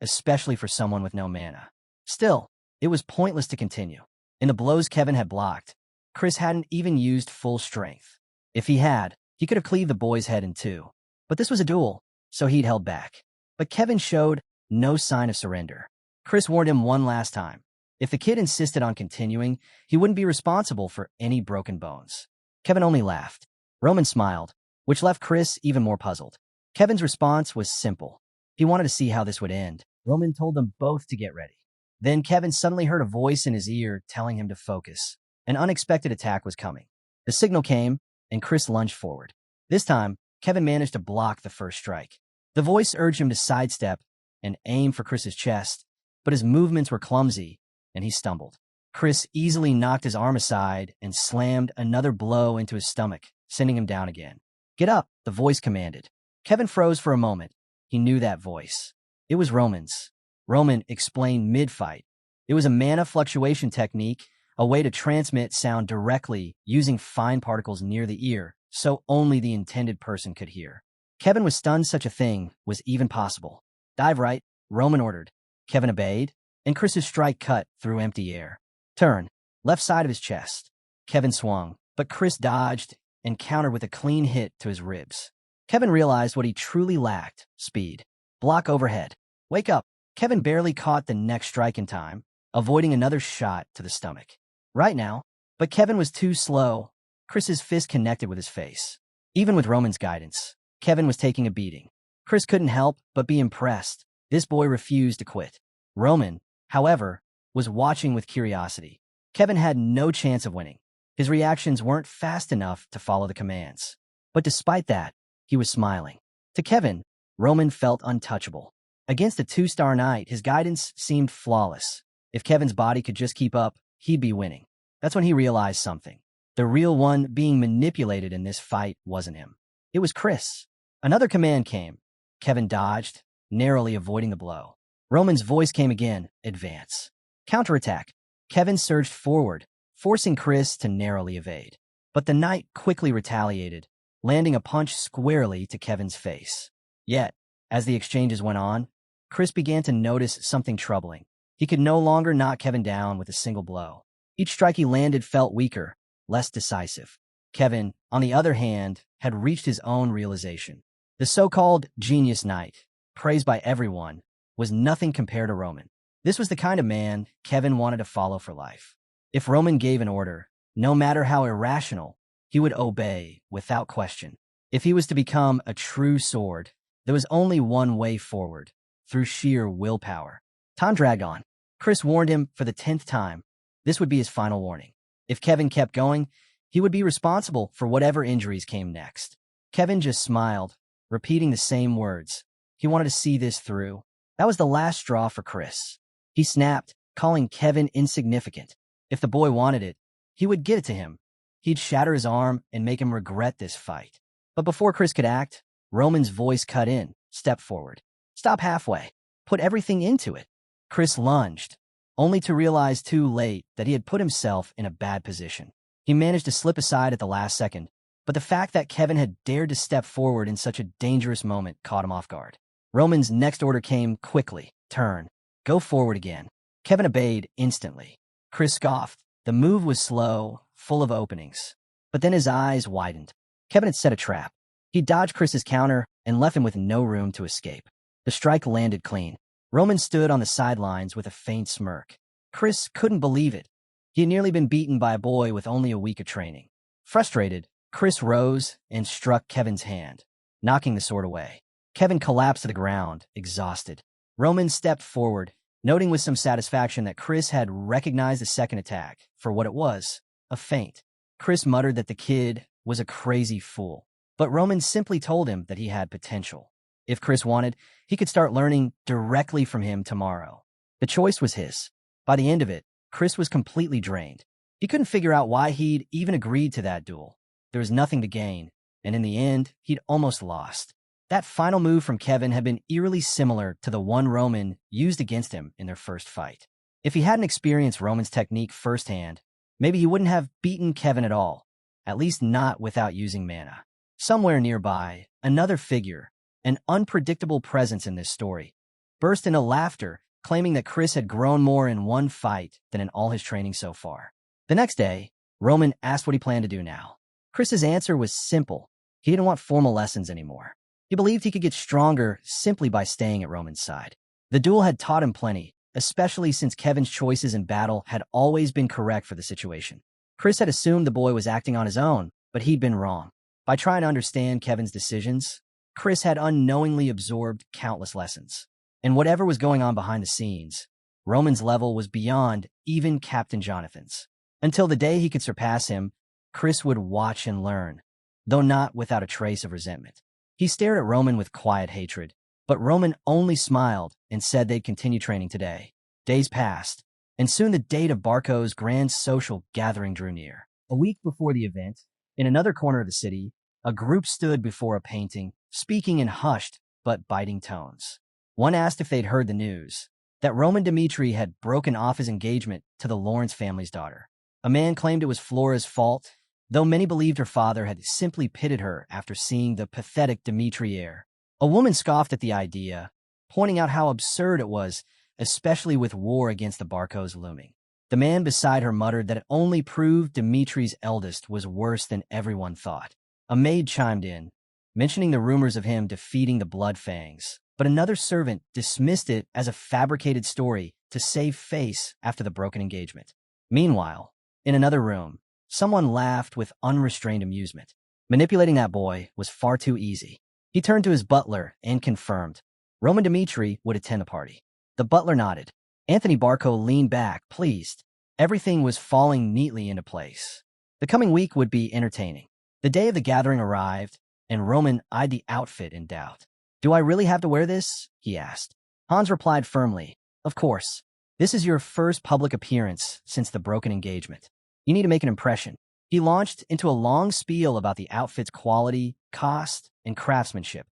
especially for someone with no mana. Still, it was pointless to continue. In the blows Kevin had blocked, Chris hadn't even used full strength. If he had, he could have cleaved the boy's head in two. But this was a duel, so he'd held back. But Kevin showed no sign of surrender. Chris warned him one last time. If the kid insisted on continuing, he wouldn't be responsible for any broken bones. Kevin only laughed. Roman smiled, which left Chris even more puzzled. Kevin's response was simple. He wanted to see how this would end. Roman told them both to get ready. Then Kevin suddenly heard a voice in his ear telling him to focus. An unexpected attack was coming. The signal came, and Chris lunged forward. This time, Kevin managed to block the first strike. The voice urged him to sidestep and aim for Chris's chest, but his movements were clumsy, and he stumbled. Chris easily knocked his arm aside and slammed another blow into his stomach, sending him down again. Get up, the voice commanded. Kevin froze for a moment. He knew that voice. It was Roman's. Roman explained mid-fight. It was a mana fluctuation technique, a way to transmit sound directly using fine particles near the ear, so only the intended person could hear. Kevin was stunned such a thing was even possible. Dive right, Roman ordered. Kevin obeyed, and Chris's strike cut through empty air. Turn, left side of his chest. Kevin swung, but Chris dodged and countered with a clean hit to his ribs. Kevin realized what he truly lacked: speed. Block overhead. Wake up. Kevin barely caught the next strike in time, avoiding another shot to the stomach. Right now, but Kevin was too slow. Chris's fist connected with his face. Even with Roman's guidance, Kevin was taking a beating. Chris couldn't help but be impressed. This boy refused to quit. Roman, however, was watching with curiosity. Kevin had no chance of winning. His reactions weren't fast enough to follow the commands. But despite that, he was smiling. To Kevin, Roman felt untouchable. Against a two-star knight, his guidance seemed flawless. If Kevin's body could just keep up, he'd be winning. That's when he realized something. The real one being manipulated in this fight wasn't him. It was Chris. Another command came. Kevin dodged, narrowly avoiding the blow. Roman's voice came again: advance. Counterattack. Kevin surged forward, forcing Chris to narrowly evade. But the knight quickly retaliated, landing a punch squarely to Kevin's face. Yet, as the exchanges went on, Chris began to notice something troubling. He could no longer knock Kevin down with a single blow. Each strike he landed felt weaker, less decisive. Kevin, on the other hand, had reached his own realization. The so-called genius knight, praised by everyone, was nothing compared to Roman. This was the kind of man Kevin wanted to follow for life. If Roman gave an order, no matter how irrational, he would obey without question. If he was to become a true sword, there was only one way forward: through sheer willpower. Time dragged on. Chris warned him for the 10th time. This would be his final warning. If Kevin kept going, he would be responsible for whatever injuries came next. Kevin just smiled, repeating the same words. He wanted to see this through. That was the last straw for Chris. He snapped, calling Kevin insignificant. If the boy wanted it, he would give it to him. He'd shatter his arm and make him regret this fight. But before Chris could act, Roman's voice cut in: step forward. Stop halfway. Put everything into it. Chris lunged, only to realize too late that he had put himself in a bad position. He managed to slip aside at the last second, but the fact that Kevin had dared to step forward in such a dangerous moment caught him off guard. Roman's next order came quickly: turn. Go forward again. Kevin obeyed instantly. Chris scoffed. The move was slow, full of openings. But then his eyes widened. Kevin had set a trap. He dodged Chris's counter and left him with no room to escape. The strike landed clean. Roman stood on the sidelines with a faint smirk. Chris couldn't believe it. He had nearly been beaten by a boy with only a week of training. Frustrated, Chris rose and struck Kevin's hand, knocking the sword away. Kevin collapsed to the ground, exhausted. Roman stepped forward, noting with some satisfaction that Chris had recognized the second attack for what it was: a feint. Chris muttered that the kid was a crazy fool, but Roman simply told him that he had potential. If Chris wanted, he could start learning directly from him tomorrow. The choice was his. By the end of it, Chris was completely drained. He couldn't figure out why he'd even agreed to that duel. There was nothing to gain, and in the end, he'd almost lost. That final move from Kevin had been eerily similar to the one Roman used against him in their first fight. If he hadn't experienced Roman's technique firsthand, maybe he wouldn't have beaten Kevin at all, at least not without using mana. Somewhere nearby, another figure, an unpredictable presence in this story, burst into laughter, claiming that Chris had grown more in one fight than in all his training so far. The next day, Roman asked what he planned to do now. Chris's answer was simple. He didn't want formal lessons anymore. He believed he could get stronger simply by staying at Roman's side. The duel had taught him plenty, especially since Kevin's choices in battle had always been correct for the situation. Chris had assumed the boy was acting on his own, but he'd been wrong. By trying to understand Kevin's decisions, Chris had unknowingly absorbed countless lessons. And whatever was going on behind the scenes, Roman's level was beyond even Captain Jonathan's. Until the day he could surpass him, Chris would watch and learn, though not without a trace of resentment. He stared at Roman with quiet hatred, but Roman only smiled and said they'd continue training today. Days passed, and soon the date of Barco's grand social gathering drew near. A week before the event, in another corner of the city, a group stood before a painting, speaking in hushed but biting tones. One asked if they'd heard the news, that Roman Dmitri had broken off his engagement to the Lawrence family's daughter. A man claimed it was Flora's fault, though many believed her father had simply pitted her after seeing the pathetic Dmitri heir. A woman scoffed at the idea, pointing out how absurd it was, especially with war against the Barcos looming. The man beside her muttered that it only proved Dmitri's eldest was worse than everyone thought. A maid chimed in, mentioning the rumors of him defeating the blood Fangs, but another servant dismissed it as a fabricated story to save face after the broken engagement. Meanwhile, in another room, someone laughed with unrestrained amusement. Manipulating that boy was far too easy. He turned to his butler and confirmed Roman Dmitri would attend the party. The butler nodded. Anthony Barco leaned back, pleased. Everything was falling neatly into place. The coming week would be entertaining. The day of the gathering arrived, and Roman eyed the outfit in doubt. "Do I really have to wear this?" he asked. Hans replied firmly, "Of course. This is your first public appearance since the broken engagement. You need to make an impression." He launched into a long spiel about the outfit's quality, cost, and craftsmanship.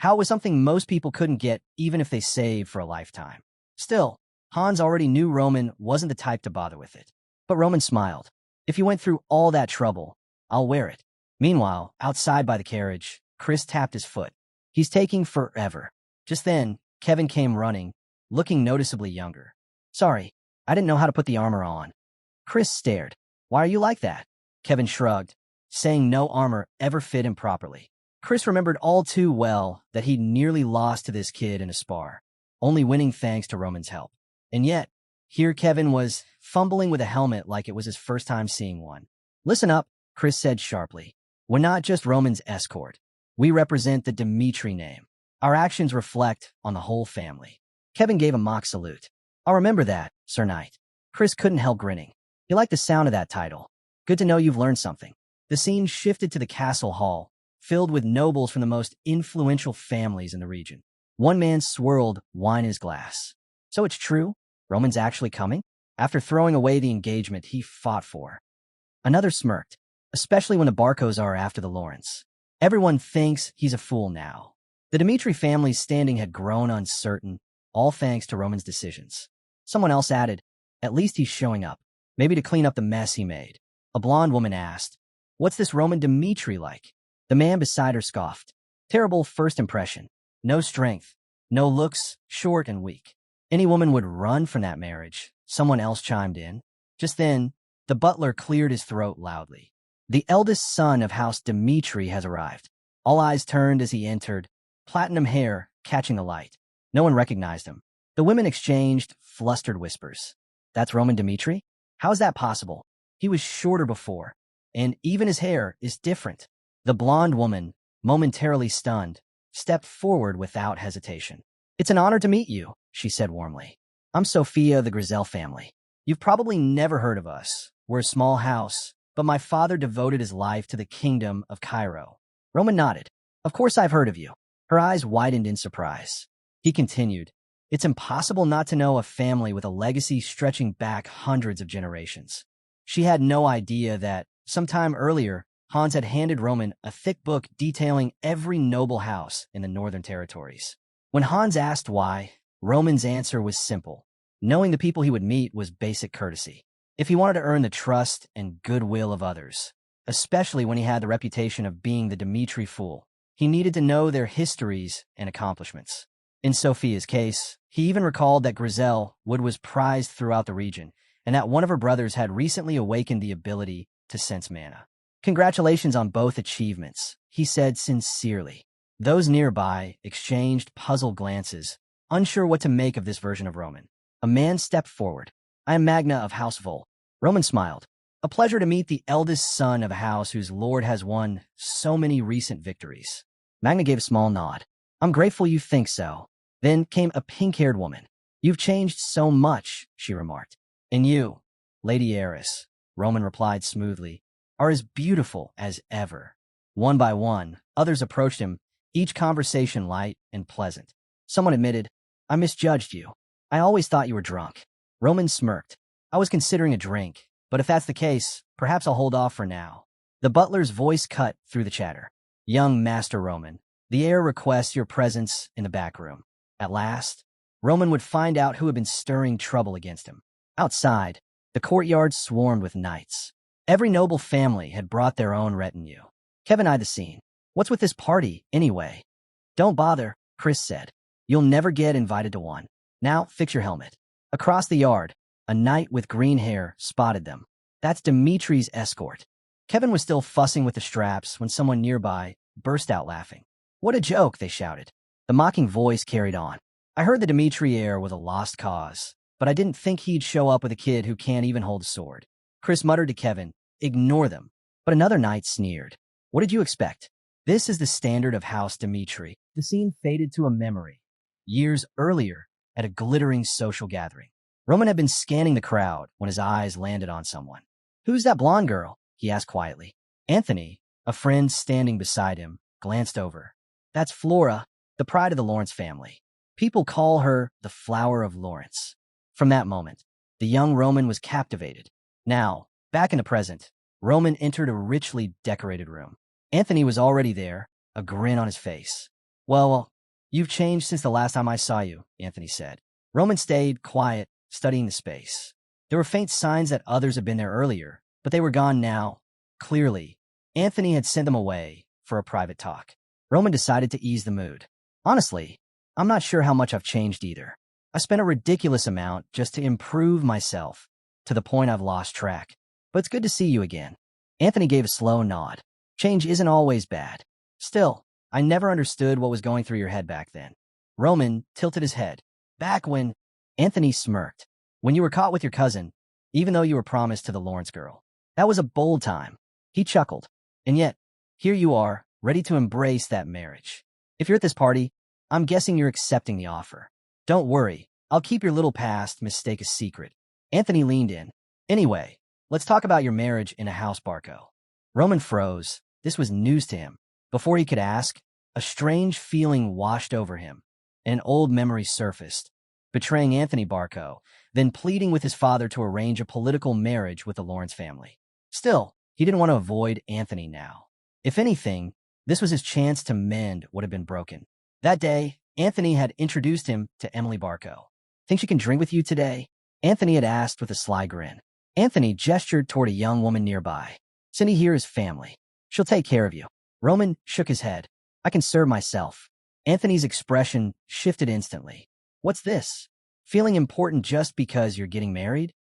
How it was something most people couldn't get even if they saved for a lifetime. Still, Hans already knew Roman wasn't the type to bother with it. But Roman smiled. "If you went through all that trouble, I'll wear it." Meanwhile, outside by the carriage, Chris tapped his foot. "He's taking forever." Just then, Kevin came running, looking noticeably younger. "Sorry, I didn't know how to put the armor on." Chris stared. "Why are you like that?" Kevin shrugged, saying no armor ever fit him properly. Chris remembered all too well that he'd nearly lost to this kid in a spar, only winning thanks to Roman's help. And yet, here Kevin was fumbling with a helmet like it was his first time seeing one. "Listen up," Chris said sharply. "We're not just Roman's escort. We represent the Dmitri name. Our actions reflect on the whole family." Kevin gave a mock salute. "I'll remember that, Sir Knight." Chris couldn't help grinning. He liked the sound of that title. Good to know you've learned something. The scene shifted to the castle hall, filled with nobles from the most influential families in the region. One man swirled wine in his glass. "So it's true? Roman's actually coming?" After throwing away the engagement he fought for. Another smirked, especially when the Barcos are after the Lawrence. Everyone thinks he's a fool now. The Dmitri family's standing had grown uncertain, all thanks to Roman's decisions. Someone else added, "At least he's showing up, maybe to clean up the mess he made." A blonde woman asked, "What's this Roman Dmitri like?" The man beside her scoffed. "Terrible first impression. No strength, no looks, short and weak. Any woman would run from that marriage." Someone else chimed in. Just then, the butler cleared his throat loudly. "The eldest son of House Dmitri has arrived." All eyes turned as he entered, platinum hair catching the light. No one recognized him. The women exchanged flustered whispers. "That's Roman Dmitri? How is that possible? He was shorter before, and even his hair is different." The blonde woman, momentarily stunned, stepped forward without hesitation. "It's an honor to meet you," she said warmly. "I'm Sophia of the Grizel family. You've probably never heard of us. We're a small house, but my father devoted his life to the kingdom of Cairo." Roman nodded. "Of course I've heard of you." Her eyes widened in surprise. He continued, "It's impossible not to know a family with a legacy stretching back hundreds of generations." She had no idea that, sometime earlier, Hans had handed Roman a thick book detailing every noble house in the Northern Territories. When Hans asked why, Roman's answer was simple. Knowing the people he would meet was basic courtesy. If he wanted to earn the trust and goodwill of others, especially when he had the reputation of being the Dmitri fool, he needed to know their histories and accomplishments. In Sophia's case, he even recalled that Grizel wood was prized throughout the region, and that one of her brothers had recently awakened the ability to sense mana. "Congratulations on both achievements," he said sincerely. Those nearby exchanged puzzled glances, unsure what to make of this version of Roman. A man stepped forward. "I am Magna of House Vol." Roman smiled. "A pleasure to meet the eldest son of a house whose lord has won so many recent victories." Magna gave a small nod. "I'm grateful you think so." Then came a pink-haired woman. "You've changed so much," she remarked. "And you, Lady Heiress," Roman replied smoothly, "are as beautiful as ever." One by one, others approached him, each conversation light and pleasant. Someone admitted, "I misjudged you. I always thought you were drunk." Roman smirked. "I was considering a drink, but if that's the case, perhaps I'll hold off for now." The butler's voice cut through the chatter. "Young Master Roman, the heir requests your presence in the back room." At last, Roman would find out who had been stirring trouble against him. Outside, the courtyard swarmed with knights. Every noble family had brought their own retinue. Kevin eyed the scene. What's with this party, anyway? Don't bother, Chris said. You'll never get invited to one. Now, fix your helmet. Across the yard, a knight with green hair spotted them. That's Dmitri's escort. Kevin was still fussing with the straps when someone nearby burst out laughing. What a joke, they shouted. The mocking voice carried on. I heard the Dmitri heir was a lost cause, but I didn't think he'd show up with a kid who can't even hold a sword. Chris muttered to Kevin, ignore them. But another knight sneered. What did you expect? This is the standard of House Dmitri. The scene faded to a memory. Years earlier, at a glittering social gathering. Roman had been scanning the crowd when his eyes landed on someone. Who's that blonde girl? He asked quietly. Anthony, a friend standing beside him, glanced over. That's Flora, the pride of the Lawrence family. People call her the Flower of Lawrence. From that moment, the young Roman was captivated. Now, back in the present, Roman entered a richly decorated room. Anthony was already there, a grin on his face. Well, you've changed since the last time I saw you, Anthony said. Roman stayed quiet, studying the space. There were faint signs that others had been there earlier, but they were gone now. Clearly, Anthony had sent them away for a private talk. Roman decided to ease the mood. Honestly, I'm not sure how much I've changed either. I spent a ridiculous amount just to improve myself, to the point I've lost track. But it's good to see you again. Anthony gave a slow nod. Change isn't always bad. Still, I never understood what was going through your head back then. Roman tilted his head. Back when... Anthony smirked. When you were caught with your cousin, even though you were promised to the Lawrence girl. That was a bold time. He chuckled. And yet, here you are, ready to embrace that marriage. If you're at this party, I'm guessing you're accepting the offer. Don't worry, I'll keep your little past mistake a secret. Anthony leaned in. Anyway, let's talk about your marriage in a house, Barco. Roman froze. This was news to him. Before he could ask, a strange feeling washed over him. An old memory surfaced, betraying Anthony Barco, then pleading with his father to arrange a political marriage with the Lawrence family. Still, he didn't want to avoid Anthony now. If anything, this was his chance to mend what had been broken. That day, Anthony had introduced him to Emily Barco. Think she can drink with you today? Anthony had asked with a sly grin. Anthony gestured toward a young woman nearby. Cindy here is family. She'll take care of you. Roman shook his head. I can serve myself. Anthony's expression shifted instantly. What's this? Feeling important just because you're getting married?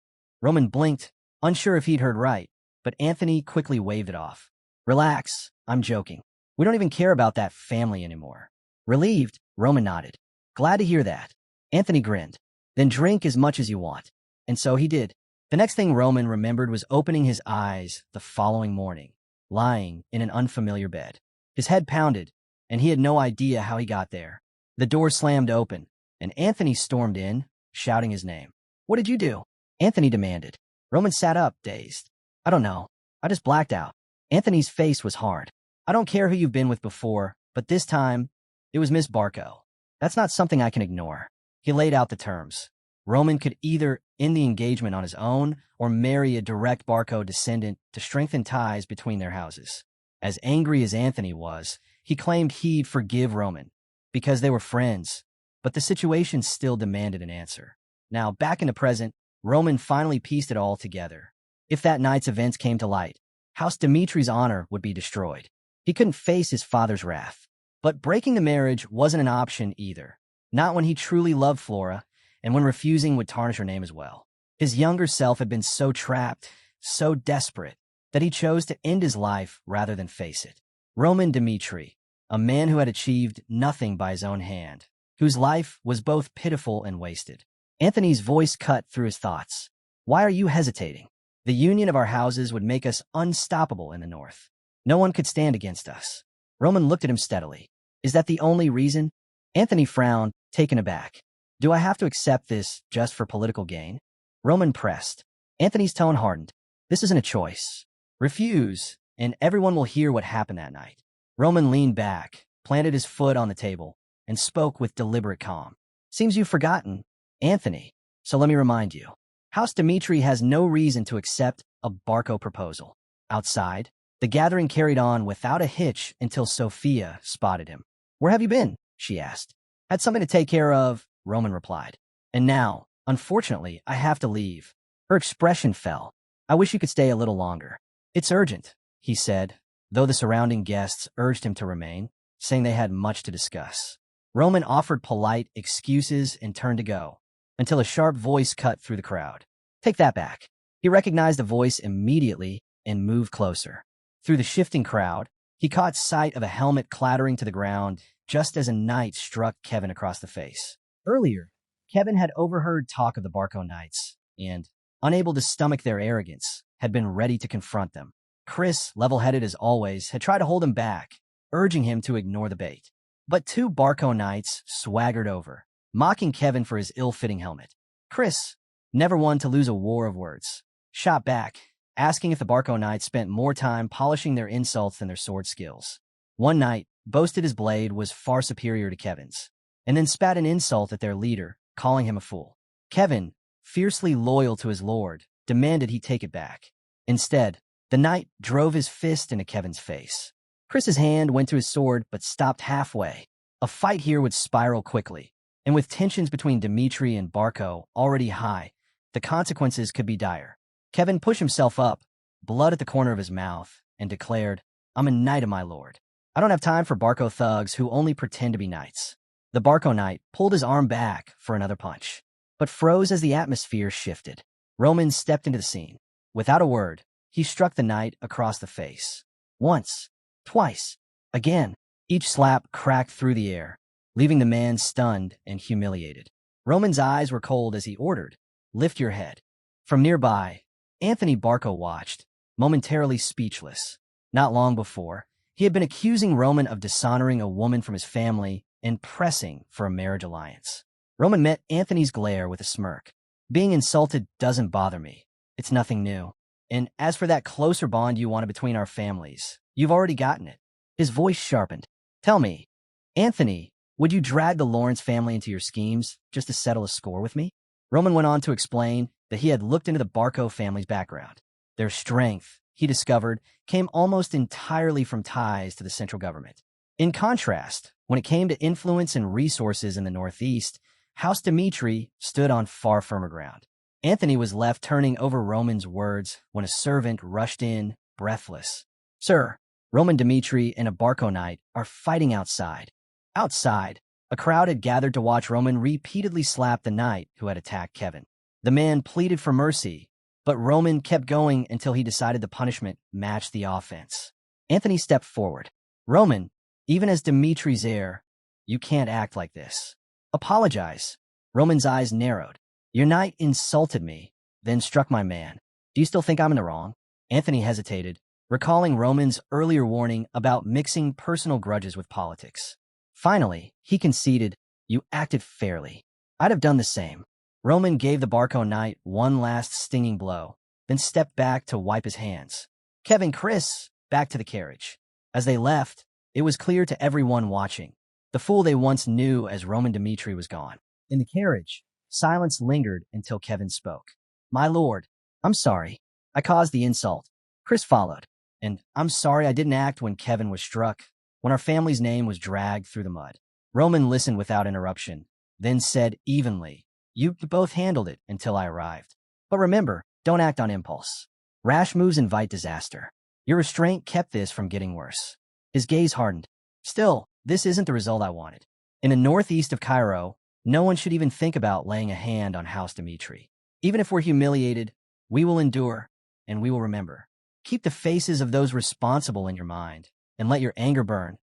Roman blinked, unsure if he'd heard right, but Anthony quickly waved it off. Relax, I'm joking. We don't even care about that family anymore. Relieved, Roman nodded. Glad to hear that. Anthony grinned. Then drink as much as you want. And so he did. The next thing Roman remembered was opening his eyes the following morning, lying in an unfamiliar bed. His head pounded, and he had no idea how he got there. The door slammed open, and Anthony stormed in, shouting his name. What did you do? Anthony demanded. Roman sat up, dazed. I don't know. I just blacked out. Anthony's face was hard. I don't care who you've been with before, but this time, it was Miss Barco. That's not something I can ignore. He laid out the terms. Roman could either end the engagement on his own or marry a direct Barco descendant to strengthen ties between their houses. As angry as Anthony was, he claimed he'd forgive Roman because they were friends, but the situation still demanded an answer. Now, back in the present, Roman finally pieced it all together. If that night's events came to light, House Dimitri's honor would be destroyed. He couldn't face his father's wrath. But breaking the marriage wasn't an option either. Not when he truly loved Flora, and when refusing would tarnish her name as well. His younger self had been so trapped, so desperate, that he chose to end his life rather than face it. Roman Dmitri, a man who had achieved nothing by his own hand, whose life was both pitiful and wasted. Anthony's voice cut through his thoughts. Why are you hesitating? The union of our houses would make us unstoppable in the north. No one could stand against us. Roman looked at him steadily. Is that the only reason? Anthony frowned, taken aback. Do I have to accept this just for political gain? Roman pressed. Anthony's tone hardened. This isn't a choice. Refuse, and everyone will hear what happened that night. Roman leaned back, planted his foot on the table, and spoke with deliberate calm. Seems you've forgotten, Anthony. So let me remind you. House Dmitri has no reason to accept a Barco proposal. Outside, the gathering carried on without a hitch until Sophia spotted him. Where have you been? She asked. Had something to take care of, Roman replied. And now, unfortunately, I have to leave. Her expression fell. I wish you could stay a little longer. It's urgent, he said, though the surrounding guests urged him to remain, saying they had much to discuss. Roman offered polite excuses and turned to go, until a sharp voice cut through the crowd. Take that back. He recognized the voice immediately and moved closer. Through the shifting crowd, he caught sight of a helmet clattering to the ground just as a knight struck Kevin across the face. Earlier, Kevin had overheard talk of the Barco Knights and, unable to stomach their arrogance, had been ready to confront them. Chris, level-headed as always, had tried to hold him back, urging him to ignore the bait. But two Barco Knights swaggered over, mocking Kevin for his ill-fitting helmet. Chris, never one to lose a war of words, shot back, asking if the Barco Knights spent more time polishing their insults than their sword skills. One knight boasted his blade was far superior to Kevin's, and then spat an insult at their leader, calling him a fool. Kevin, fiercely loyal to his lord, demanded he take it back. Instead, the knight drove his fist into Kevin's face. Chris's hand went to his sword but stopped halfway. A fight here would spiral quickly, and with tensions between Dmitri and Barco already high, the consequences could be dire. Kevin pushed himself up, blood at the corner of his mouth, and declared, "I'm a knight of my lord. I don't have time for Barco thugs who only pretend to be knights." The Barco knight pulled his arm back for another punch, but froze as the atmosphere shifted. Roman stepped into the scene. Without a word, he struck the knight across the face. Once, twice, again. Each slap cracked through the air, leaving the man stunned and humiliated. Roman's eyes were cold as he ordered, "Lift your head." From nearby, Anthony Barco watched, momentarily speechless. Not long before, he had been accusing Roman of dishonoring a woman from his family and pressing for a marriage alliance. Roman met Anthony's glare with a smirk. "Being insulted doesn't bother me. It's nothing new. And as for that closer bond you wanted between our families, you've already gotten it." His voice sharpened. "Tell me, Anthony, would you drag the Lawrence family into your schemes just to settle a score with me?" Roman went on to explain that he had looked into the Barco family's background. Their strength, he discovered, came almost entirely from ties to the central government. In contrast, when it came to influence and resources in the Northeast, House Dmitri stood on far firmer ground. Anthony was left turning over Roman's words when a servant rushed in, breathless. "Sir, Roman Dmitri and a Barco knight are fighting outside." Outside, a crowd had gathered to watch Roman repeatedly slap the knight who had attacked Kevin. The man pleaded for mercy, but Roman kept going until he decided the punishment matched the offense. Anthony stepped forward. "Roman, even as Dimitri's heir, you can't act like this. Apologize." Roman's eyes narrowed. "Your knight insulted me, then struck my man. Do you still think I'm in the wrong?" Anthony hesitated, recalling Roman's earlier warning about mixing personal grudges with politics. Finally, he conceded, "You acted fairly. I'd have done the same." Roman gave the Barco knight one last stinging blow, then stepped back to wipe his hands. Kevin, Chris, back to the carriage. As they left, it was clear to everyone watching. The fool they once knew as Roman Dmitri was gone. In the carriage, silence lingered until Kevin spoke. "My lord, I'm sorry. I caused the insult." Chris followed. "And I'm sorry I didn't act when Kevin was struck, when our family's name was dragged through the mud." Roman listened without interruption, then said evenly, "You both handled it until I arrived. But remember, don't act on impulse. Rash moves invite disaster. Your restraint kept this from getting worse." His gaze hardened. "Still, this isn't the result I wanted. In the northeast of Cairo, no one should even think about laying a hand on House Dmitri. Even if we're humiliated, we will endure, and we will remember. Keep the faces of those responsible in your mind, and let your anger burn.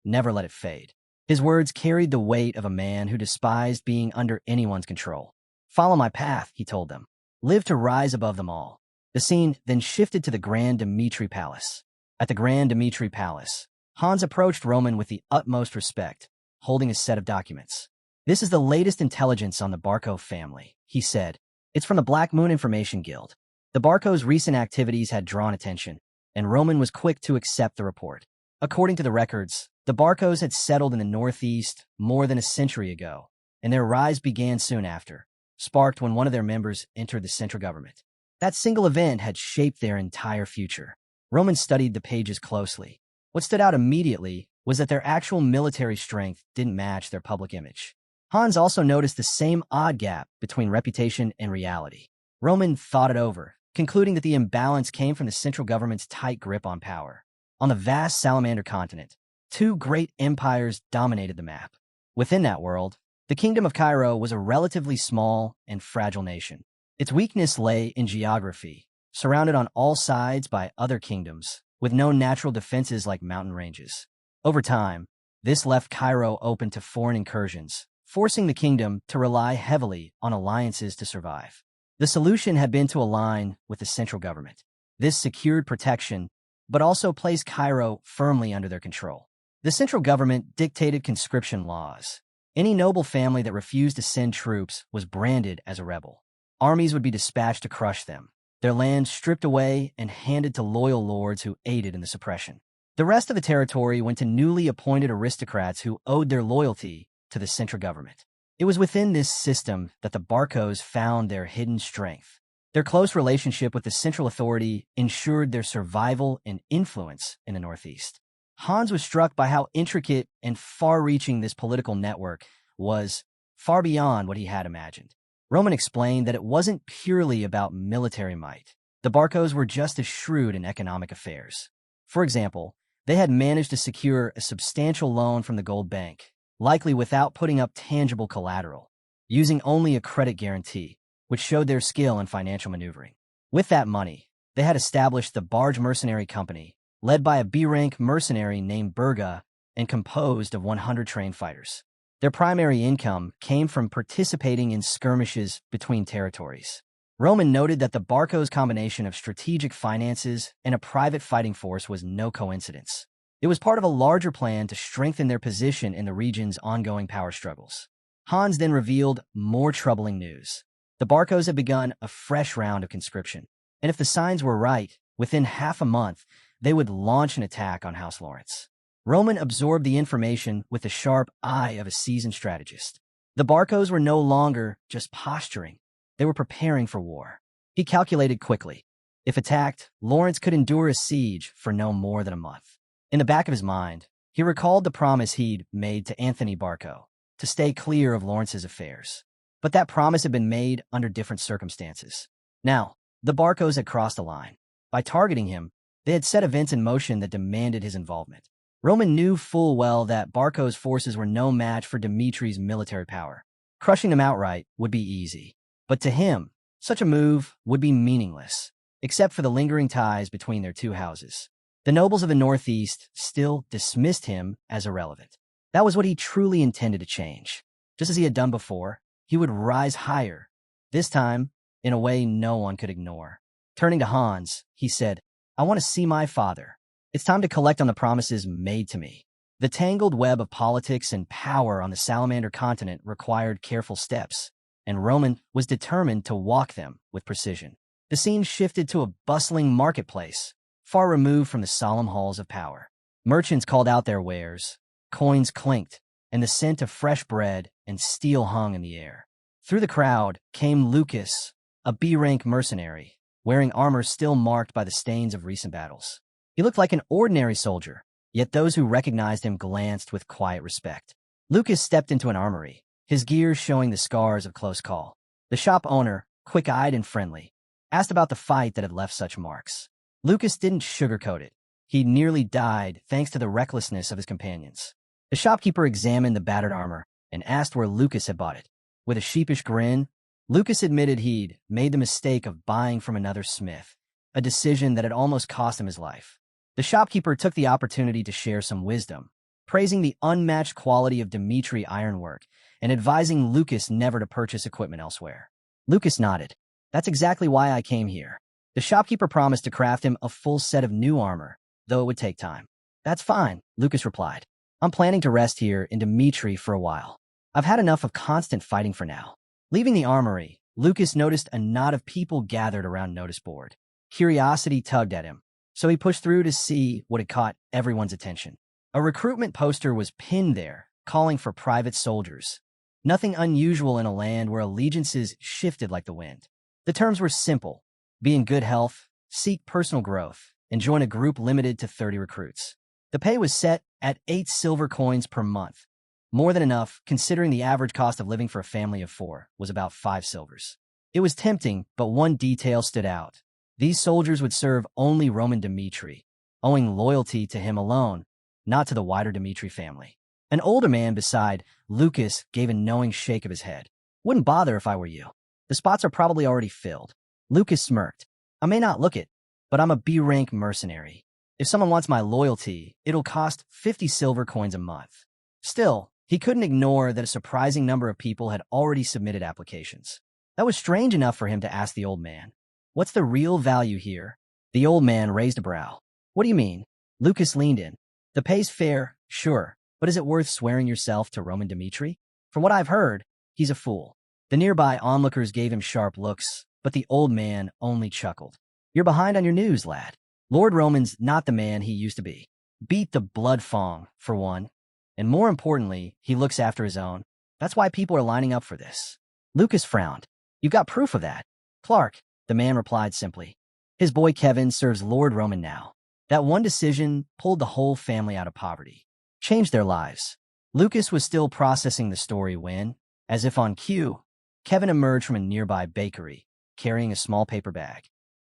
Never let it fade." His words carried the weight of a man who despised being under anyone's control. "Follow my path," he told them. "Live to rise above them all." The scene then shifted to the Grand Dmitri Palace. At the Grand Dmitri Palace, Hans approached Roman with the utmost respect, holding a set of documents. "This is the latest intelligence on the Barco family," he said. "It's from the Black Moon Information Guild." The Barco's recent activities had drawn attention, and Roman was quick to accept the report. According to the records, the Barcos had settled in the Northeast more than a century ago, and their rise began soon after, sparked when one of their members entered the central government. That single event had shaped their entire future. Roman studied the pages closely. What stood out immediately was that their actual military strength didn't match their public image. Hans also noticed the same odd gap between reputation and reality. Roman thought it over, concluding that the imbalance came from the central government's tight grip on power. On the vast Salamander continent, two great empires dominated the map. Within that world, the Kingdom of Cairo was a relatively small and fragile nation. Its weakness lay in geography, surrounded on all sides by other kingdoms, with no natural defenses like mountain ranges. Over time, this left Cairo open to foreign incursions, forcing the kingdom to rely heavily on alliances to survive. The solution had been to align with the central government. This secured protection, but also placed Cairo firmly under their control. The central government dictated conscription laws. Any noble family that refused to send troops was branded as a rebel. Armies would be dispatched to crush them, their lands stripped away and handed to loyal lords who aided in the suppression. The rest of the territory went to newly appointed aristocrats who owed their loyalty to the central government. It was within this system that the Barcos found their hidden strength. Their close relationship with the central authority ensured their survival and influence in the Northeast. Hans was struck by how intricate and far-reaching this political network was, far beyond what he had imagined. Roman explained that it wasn't purely about military might. The Barcos were just as shrewd in economic affairs. For example, they had managed to secure a substantial loan from the Gold Bank, likely without putting up tangible collateral, using only a credit guarantee, which showed their skill in financial maneuvering. With that money, they had established the Barge Mercenary Company, led by a B-rank mercenary named Burga and composed of 100 trained fighters. Their primary income came from participating in skirmishes between territories. Roman noted that the Barcos' combination of strategic finances and a private fighting force was no coincidence. It was part of a larger plan to strengthen their position in the region's ongoing power struggles. Hans then revealed more troubling news. The Barcos had begun a fresh round of conscription, and if the signs were right, within half a month, they would launch an attack on House Lawrence. Roman absorbed the information with the sharp eye of a seasoned strategist. The Barcos were no longer just posturing. They were preparing for war. He calculated quickly. If attacked, Lawrence could endure a siege for no more than a month. In the back of his mind, he recalled the promise he'd made to Anthony Barco to stay clear of Lawrence's affairs. But that promise had been made under different circumstances. Now, the Barcos had crossed a line. By targeting him, they had set events in motion that demanded his involvement. Roman knew full well that Barco's forces were no match for Dmitri's military power. Crushing them outright would be easy. But to him, such a move would be meaningless, except for the lingering ties between their two houses. The nobles of the Northeast still dismissed him as irrelevant. That was what he truly intended to change. Just as he had done before, he would rise higher, this time in a way no one could ignore. Turning to Hans, he said, "I want to see my father. It's time to collect on the promises made to me." The tangled web of politics and power on the Salamander continent required careful steps, and Roman was determined to walk them with precision. The scene shifted to a bustling marketplace, far removed from the solemn halls of power. Merchants called out their wares, coins clinked, and the scent of fresh bread and steel hung in the air. Through the crowd came Lucas, a B-rank mercenary, wearing armor still marked by the stains of recent battles. He looked like an ordinary soldier, yet those who recognized him glanced with quiet respect. Lucas stepped into an armory, his gear showing the scars of close call. The shop owner, quick-eyed and friendly, asked about the fight that had left such marks. Lucas didn't sugarcoat it. He'd nearly died thanks to the recklessness of his companions. The shopkeeper examined the battered armor and asked where Lucas had bought it. With a sheepish grin, Lucas admitted he'd made the mistake of buying from another smith, a decision that had almost cost him his life. The shopkeeper took the opportunity to share some wisdom, praising the unmatched quality of Dmitri ironwork and advising Lucas never to purchase equipment elsewhere. Lucas nodded. "That's exactly why I came here." The shopkeeper promised to craft him a full set of new armor, though it would take time. "That's fine," Lucas replied. "I'm planning to rest here in Dmitri for a while. I've had enough of constant fighting for now." Leaving the armory, Lucas noticed a knot of people gathered around notice board. Curiosity tugged at him, so he pushed through to see what had caught everyone's attention. A recruitment poster was pinned there, calling for private soldiers. Nothing unusual in a land where allegiances shifted like the wind. The terms were simple: be in good health, seek personal growth, and join a group limited to 30 recruits. The pay was set at 8 silver coins per month. More than enough, considering the average cost of living for a family of 4 was about 5 silvers. It was tempting, but one detail stood out. These soldiers would serve only Roman Dmitri, owing loyalty to him alone, not to the wider Dmitri family. An older man beside Lucas gave a knowing shake of his head. Wouldn't bother if I were you. The spots are probably already filled. Lucas smirked. I may not look it, but I'm a B-rank mercenary. If someone wants my loyalty, it'll cost 50 silver coins a month. Still, he couldn't ignore that a surprising number of people had already submitted applications. That was strange enough for him to ask the old man. What's the real value here? The old man raised a brow. What do you mean? Lucas leaned in. The pay's fair, sure, but is it worth swearing yourself to Roman Dmitri? From what I've heard, he's a fool. The nearby onlookers gave him sharp looks, but the old man only chuckled. You're behind on your news, lad. Lord Roman's not the man he used to be. Beat the blood Fang, for one. And more importantly, he looks after his own. That's why people are lining up for this. Lucas frowned. You've got proof of that. Clark, the man replied simply. His boy Kevin serves Lord Roman now. That one decision pulled the whole family out of poverty. Changed their lives. Lucas was still processing the story when, as if on cue, Kevin emerged from a nearby bakery, carrying a small paper bag.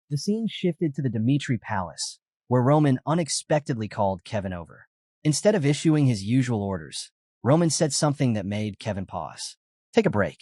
The scene shifted to the Dmitri palace, where Roman unexpectedly called Kevin over. Instead of issuing his usual orders, Roman said something that made Kevin pause. Take a break.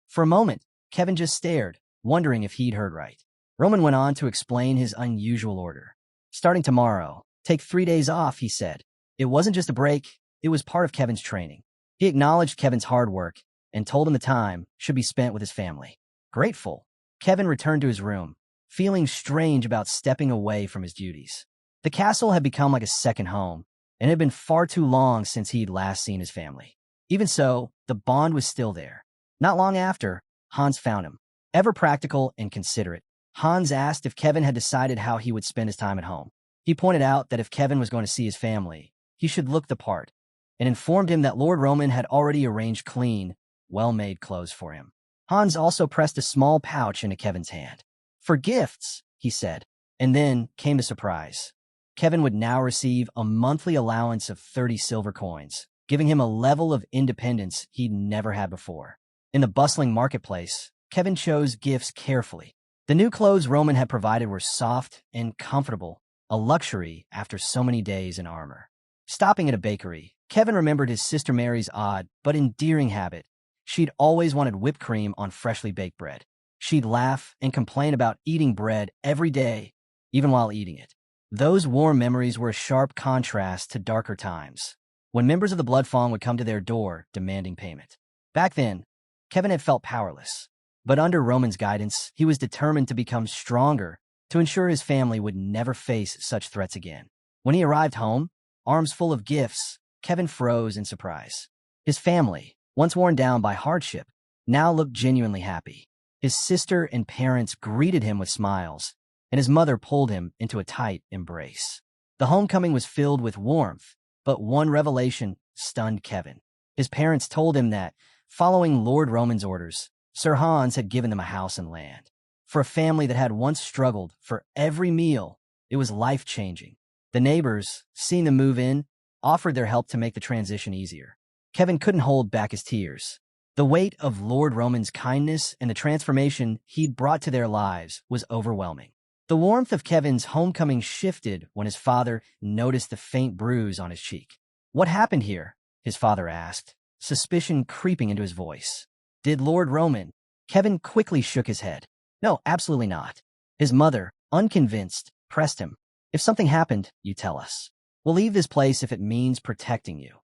For a moment, Kevin just stared, wondering if he'd heard right. Roman went on to explain his unusual order. Starting tomorrow, take 3 days off, he said. It wasn't just a break, it was part of Kevin's training. He acknowledged Kevin's hard work and told him the time should be spent with his family. Grateful, Kevin returned to his room, feeling strange about stepping away from his duties. The castle had become like a second home, and it had been far too long since he'd last seen his family. Even so, the bond was still there. Not long after, Hans found him. Ever practical and considerate, Hans asked if Kevin had decided how he would spend his time at home. He pointed out that if Kevin was going to see his family, he should look the part, and informed him that Lord Roman had already arranged clean, well-made clothes for him. Hans also pressed a small pouch into Kevin's hand. For gifts, he said, and then came the surprise. Kevin would now receive a monthly allowance of 30 silver coins, giving him a level of independence he'd never had before. In the bustling marketplace, Kevin chose gifts carefully. The new clothes Roman had provided were soft and comfortable, a luxury after so many days in armor. Stopping at a bakery, Kevin remembered his sister Mary's odd but endearing habit. She'd always wanted whipped cream on freshly baked bread. She'd laugh and complain about eating bread every day, even while eating it. Those warm memories were a sharp contrast to darker times, when members of the Blood Fang would come to their door demanding payment. Back then, Kevin had felt powerless, but under Roman's guidance, he was determined to become stronger to ensure his family would never face such threats again. When he arrived home, arms full of gifts, Kevin froze in surprise. His family, once worn down by hardship, now looked genuinely happy. His sister and parents greeted him with smiles, and his mother pulled him into a tight embrace. The homecoming was filled with warmth, but one revelation stunned Kevin. His parents told him that, following Lord Roman's orders, Sir Hans had given them a house and land. For a family that had once struggled for every meal, it was life-changing. The neighbors, seeing them move in, offered their help to make the transition easier. Kevin couldn't hold back his tears. The weight of Lord Roman's kindness and the transformation he'd brought to their lives was overwhelming. The warmth of Kevin's homecoming shifted when his father noticed the faint bruise on his cheek. What happened here? His father asked, suspicion creeping into his voice. Did Lord Roman? Kevin quickly shook his head. No, absolutely not. His mother, unconvinced, pressed him. If something happened, you tell us. We'll leave this place if it means protecting you.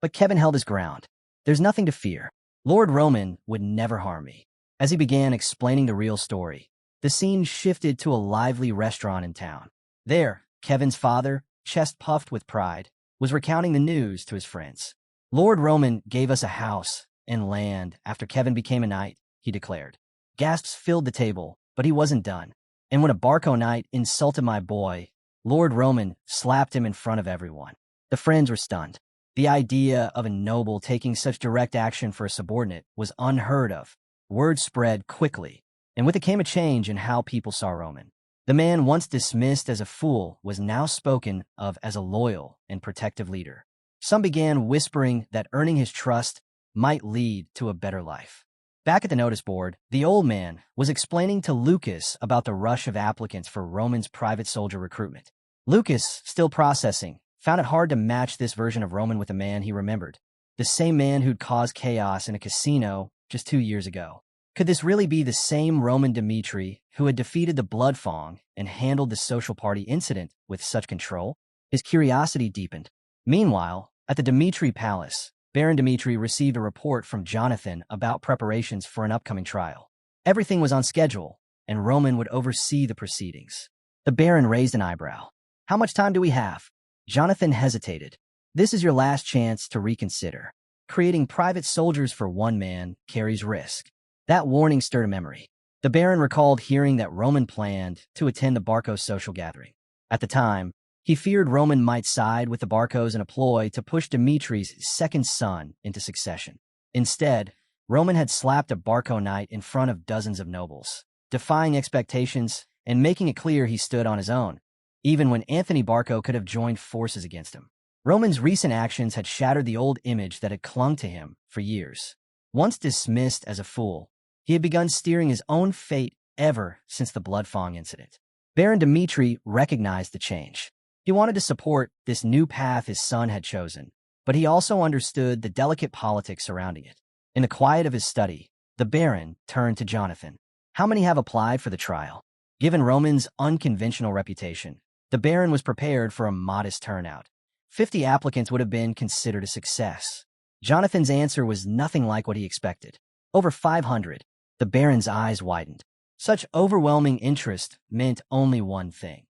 But Kevin held his ground. There's nothing to fear. Lord Roman would never harm me. As he began explaining the real story, the scene shifted to a lively restaurant in town. There, Kevin's father, chest puffed with pride, was recounting the news to his friends. Lord Roman gave us a house and land after Kevin became a knight, he declared. Gasps filled the table, but he wasn't done. And when a Barco knight insulted my boy, Lord Roman slapped him in front of everyone. The friends were stunned. The idea of a noble taking such direct action for a subordinate was unheard of. Word spread quickly, and with it came a change in how people saw Roman. The man once dismissed as a fool was now spoken of as a loyal and protective leader. Some began whispering that earning his trust might lead to a better life. Back at the notice board, the old man was explaining to Lucas about the rush of applicants for Roman's private soldier recruitment. Lucas, still processing, found it hard to match this version of Roman with the man he remembered. The same man who'd caused chaos in a casino just 2 years ago. Could this really be the same Roman Dmitri who had defeated the Blood Fang and handled the social party incident with such control? His curiosity deepened. Meanwhile, at the Dmitri Palace, Baron Dmitri received a report from Jonathan about preparations for an upcoming trial. Everything was on schedule, and Roman would oversee the proceedings. The Baron raised an eyebrow. "How much time do we have?" Jonathan hesitated. "This is your last chance to reconsider. Creating private soldiers for one man carries risk." That warning stirred a memory. The Baron recalled hearing that Roman planned to attend the Barcos social gathering. At the time, he feared Roman might side with the Barcos in a ploy to push Dimitri's second son into succession. Instead, Roman had slapped a Barco knight in front of dozens of nobles, defying expectations and making it clear he stood on his own, even when Anthony Barco could have joined forces against him. Roman's recent actions had shattered the old image that had clung to him for years. Once dismissed as a fool, he had begun steering his own fate ever since the Blood Fang incident. Baron Dmitri recognized the change. He wanted to support this new path his son had chosen, but he also understood the delicate politics surrounding it. In the quiet of his study, the Baron turned to Jonathan. "How many have applied for the trial?" Given Roman's unconventional reputation, the Baron was prepared for a modest turnout. 50 applicants would have been considered a success. Jonathan's answer was nothing like what he expected. Over 500. The Baron's eyes widened. Such overwhelming interest meant only one thing.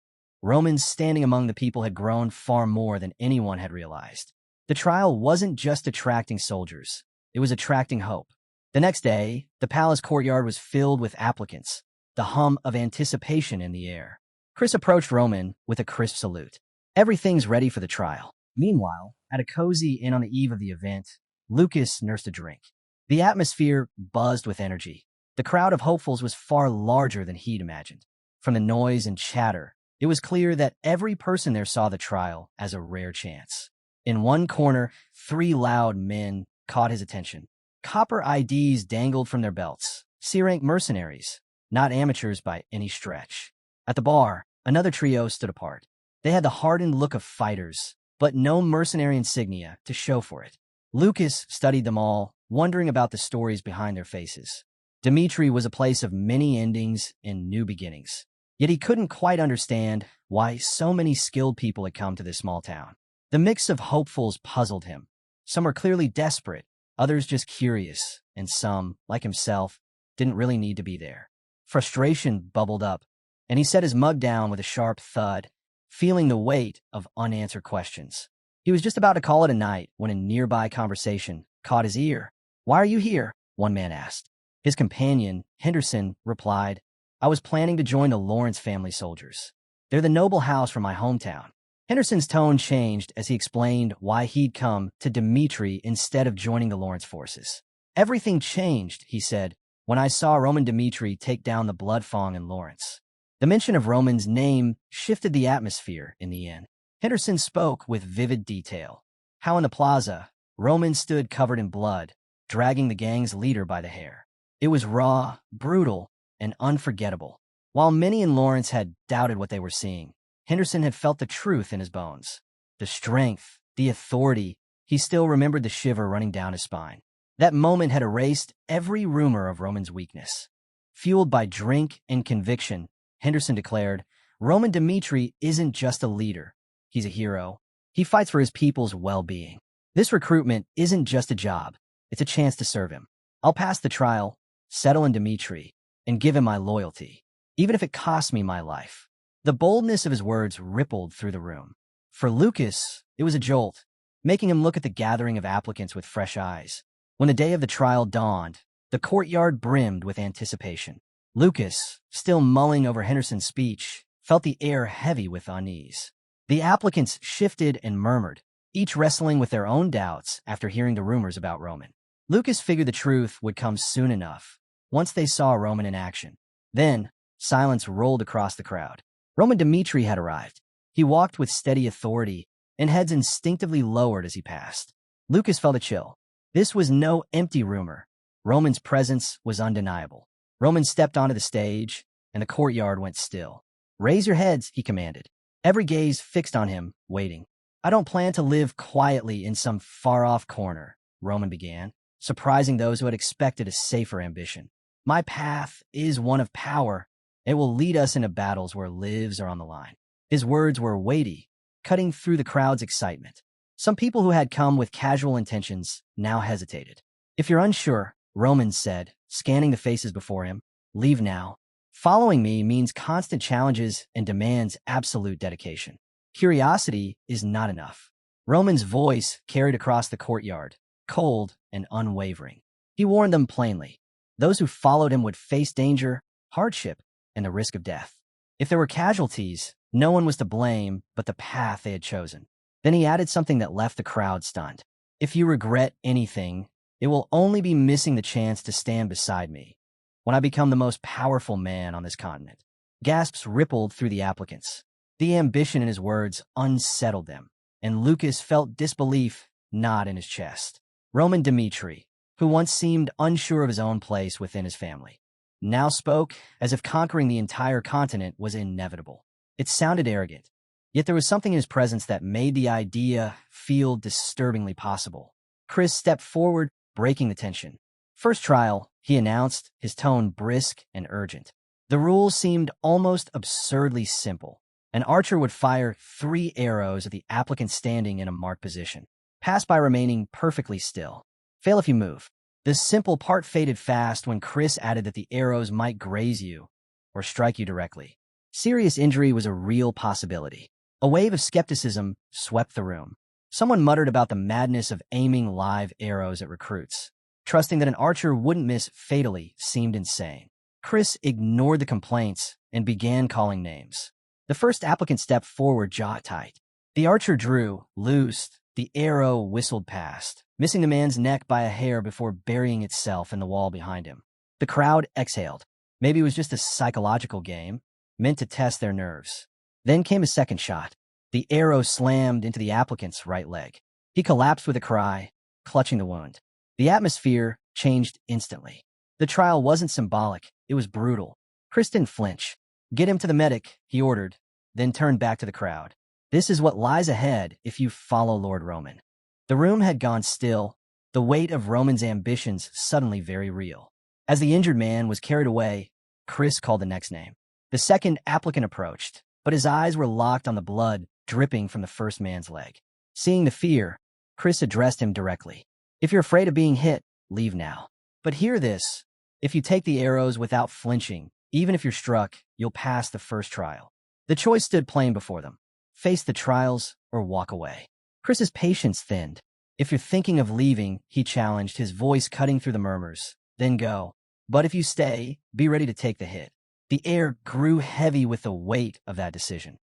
Roman's standing among the people had grown far more than anyone had realized. The trial wasn't just attracting soldiers. It was attracting hope. The next day, the palace courtyard was filled with applicants, the hum of anticipation in the air. Chris approached Roman with a crisp salute. "Everything's ready for the trial." Meanwhile, at a cozy inn on the eve of the event, Lucas nursed a drink. The atmosphere buzzed with energy. The crowd of hopefuls was far larger than he'd imagined. From the noise and chatter, it was clear that every person there saw the trial as a rare chance. In one corner, 3 loud men caught his attention. Copper IDs dangled from their belts. C-rank mercenaries, not amateurs by any stretch. At the bar, another trio stood apart. They had the hardened look of fighters, but no mercenary insignia to show for it. Lucas studied them all, wondering about the stories behind their faces. Dmitri was a place of many endings and new beginnings. Yet he couldn't quite understand why so many skilled people had come to this small town. The mix of hopefuls puzzled him. Some were clearly desperate, others just curious, and some, like himself, didn't really need to be there. Frustration bubbled up, and he set his mug down with a sharp thud, feeling the weight of unanswered questions. He was just about to call it a night when a nearby conversation caught his ear. "Why are you here?" one man asked. His companion, Henderson, replied, "I was planning to join the Lawrence family soldiers. They're the noble house from my hometown." Henderson's tone changed as he explained why he'd come to Dmitri instead of joining the Lawrence forces. "Everything changed," he said, "when I saw Roman Dmitri take down the Blood Fang in Lawrence." The mention of Roman's name shifted the atmosphere in the inn. Henderson spoke with vivid detail. How in the plaza, Roman stood covered in blood, dragging the gang's leader by the hair. It was raw, brutal, and unforgettable. While many in Lawrence had doubted what they were seeing, Henderson had felt the truth in his bones. The strength, the authority, he still remembered the shiver running down his spine. That moment had erased every rumor of Roman's weakness. Fueled by drink and conviction, Henderson declared, "Roman Dmitri isn't just a leader. He's a hero. He fights for his people's well-being. This recruitment isn't just a job. It's a chance to serve him. I'll pass the trial, settle in Dmitri, and give him my loyalty, even if it costs me my life." The boldness of his words rippled through the room. For Lucas, it was a jolt, making him look at the gathering of applicants with fresh eyes. When the day of the trial dawned, the courtyard brimmed with anticipation. Lucas, still mulling over Henderson's speech, felt the air heavy with unease. The applicants shifted and murmured, each wrestling with their own doubts after hearing the rumors about Roman. Lucas figured the truth would come soon enough, once they saw Roman in action. Then, silence rolled across the crowd. Roman Dmitri had arrived. He walked with steady authority, and heads instinctively lowered as he passed. Lucas felt a chill. This was no empty rumor. Roman's presence was undeniable. Roman stepped onto the stage, and the courtyard went still. "Raise your heads," he commanded. Every gaze fixed on him, waiting. "I don't plan to live quietly in some far-off corner," Roman began, surprising those who had expected a safer ambition. "My path is one of power. It will lead us into battles where lives are on the line." His words were weighty, cutting through the crowd's excitement. Some people who had come with casual intentions now hesitated. "If you're unsure," Roman said, scanning the faces before him, "leave now. Following me means constant challenges and demands absolute dedication. Curiosity is not enough." Roman's voice carried across the courtyard, cold and unwavering. He warned them plainly. Those who followed him would face danger, hardship, and the risk of death. If there were casualties, no one was to blame but the path they had chosen. Then he added something that left the crowd stunned. "If you regret anything, it will only be missing the chance to stand beside me when I become the most powerful man on this continent." Gasps rippled through the applicants. The ambition in his words unsettled them, and Lucas felt disbelief knot in his chest. Roman Dmitri, who once seemed unsure of his own place within his family, now spoke as if conquering the entire continent was inevitable. It sounded arrogant, yet there was something in his presence that made the idea feel disturbingly possible. Chris stepped forward, breaking the tension. "First trial," he announced, his tone brisk and urgent. The rules seemed almost absurdly simple. An archer would fire 3 arrows at the applicant standing in a marked position. Pass by remaining perfectly still. Fail if you move. The simple part faded fast when Chris added that the arrows might graze you or strike you directly. Serious injury was a real possibility. A wave of skepticism swept the room. Someone muttered about the madness of aiming live arrows at recruits. Trusting that an archer wouldn't miss fatally seemed insane. Chris ignored the complaints and began calling names. The first applicant stepped forward, jaw tight. The archer drew, loosed. The arrow whistled past, missing the man's neck by a hair before burying itself in the wall behind him. The crowd exhaled. Maybe it was just a psychological game, meant to test their nerves. Then came a second shot. The arrow slammed into the applicant's right leg. He collapsed with a cry, clutching the wound. The atmosphere changed instantly. The trial wasn't symbolic, it was brutal. Chris didn't flinch. "Get him to the medic," he ordered, then turned back to the crowd. "This is what lies ahead if you follow Lord Roman." The room had gone still, the weight of Roman's ambitions suddenly very real. As the injured man was carried away, Chris called the next name. The second applicant approached, but his eyes were locked on the blood dripping from the first man's leg. Seeing the fear, Chris addressed him directly. "If you're afraid of being hit, leave now. But hear this. If you take the arrows without flinching, even if you're struck, you'll pass the first trial." The choice stood plain before them. Face the trials or walk away. Chris's patience thinned. "If you're thinking of leaving," he challenged, his voice cutting through the murmurs, "then go. But if you stay, be ready to take the hit." The air grew heavy with the weight of that decision.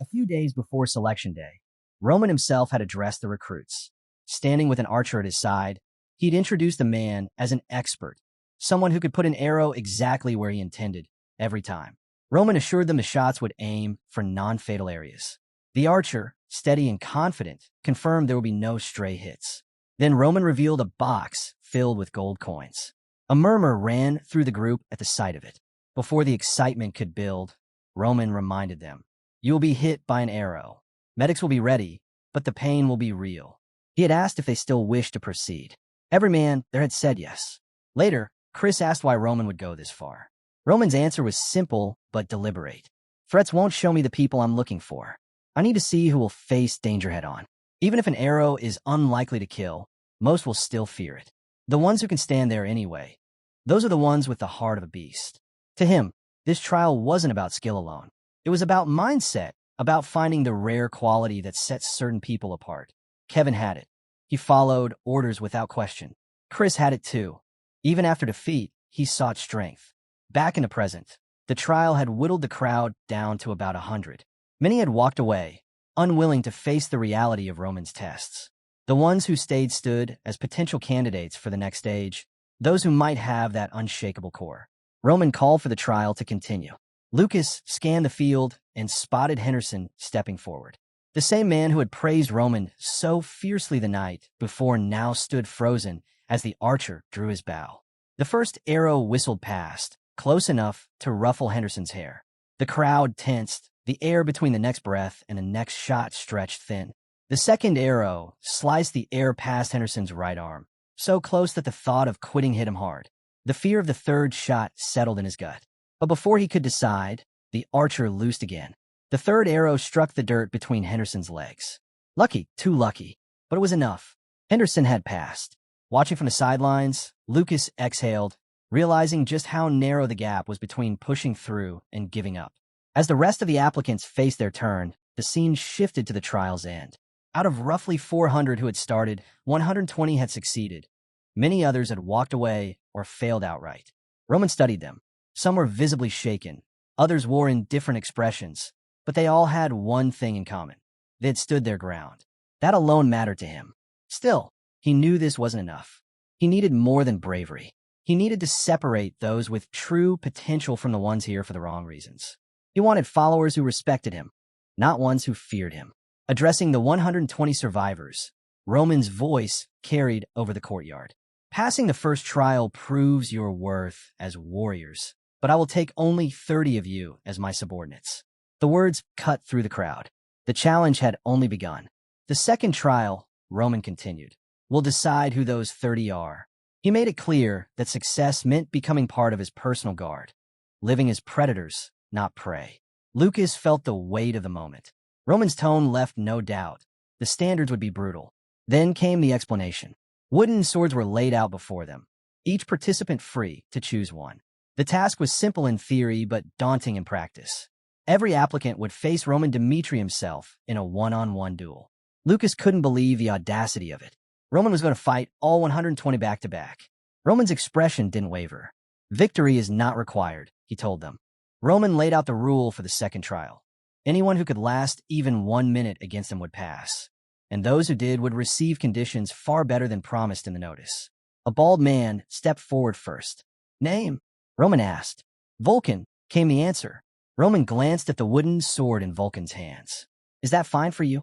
A few days before selection day, Roman himself had addressed the recruits. Standing with an archer at his side, he'd introduced the man as an expert, someone who could put an arrow exactly where he intended, every time. Roman assured them the shots would aim for non-fatal areas. The archer, steady and confident, confirmed there would be no stray hits. Then Roman revealed a box filled with gold coins. A murmur ran through the group at the sight of it. Before the excitement could build, Roman reminded them, "You will be hit by an arrow. Medics will be ready, but the pain will be real." He had asked if they still wished to proceed. Every man there had said yes. Later, Chris asked why Roman would go this far. Roman's answer was simple but deliberate. "Threats won't show me the people I'm looking for. I need to see who will face danger head-on. Even if an arrow is unlikely to kill, most will still fear it. The ones who can stand there anyway. Those are the ones with the heart of a beast." To him, this trial wasn't about skill alone. It was about mindset, about finding the rare quality that sets certain people apart. Kevin had it. He followed orders without question. Chris had it too. Even after defeat, he sought strength. Back in the present, the trial had whittled the crowd down to about 100. Many had walked away, unwilling to face the reality of Roman's tests. The ones who stayed stood as potential candidates for the next stage, those who might have that unshakable core. Roman called for the trial to continue. Lucas scanned the field and spotted Henderson stepping forward. The same man who had praised Roman so fiercely the night before now stood frozen as the archer drew his bow. The first arrow whistled past, close enough to ruffle Henderson's hair. The crowd tensed, the air between the next breath and the next shot stretched thin. The second arrow sliced the air past Henderson's right arm, so close that the thought of quitting hit him hard. The fear of the third shot settled in his gut. But before he could decide, the archer loosed again. The third arrow struck the dirt between Henderson's legs. Lucky, too lucky, but it was enough. Henderson had passed. Watching from the sidelines, Lucas exhaled, realizing just how narrow the gap was between pushing through and giving up. As the rest of the applicants faced their turn, the scene shifted to the trial's end. Out of roughly 400 who had started, 120 had succeeded. Many others had walked away or failed outright. Roman studied them. Some were visibly shaken. Others wore indifferent expressions. But they all had one thing in common. They had stood their ground. That alone mattered to him. Still, he knew this wasn't enough. He needed more than bravery. He needed to separate those with true potential from the ones here for the wrong reasons. He wanted followers who respected him, not ones who feared him. Addressing the 120 survivors, Roman's voice carried over the courtyard. Passing the first trial proves your worth as warriors, but I will take only 30 of you as my subordinates. The words cut through the crowd. The challenge had only begun. The second trial, Roman continued, will decide who those 30 are. He made it clear that success meant becoming part of his personal guard, living as predators, not prey. Lucas felt the weight of the moment. Roman's tone left no doubt. The standards would be brutal. Then came the explanation. Wooden swords were laid out before them, each participant free to choose one. The task was simple in theory but daunting in practice. Every applicant would face Roman Dmitri himself in a one-on-one duel. Lucas couldn't believe the audacity of it. Roman was going to fight all 120 back-to-back. Roman's expression didn't waver. Victory is not required, he told them. Roman laid out the rule for the second trial. Anyone who could last even 1 minute against him would pass, and those who did would receive conditions far better than promised in the notice. A bald man stepped forward first. Name? Roman asked. Vulcan, came the answer. Roman glanced at the wooden sword in Vulcan's hands. Is that fine for you?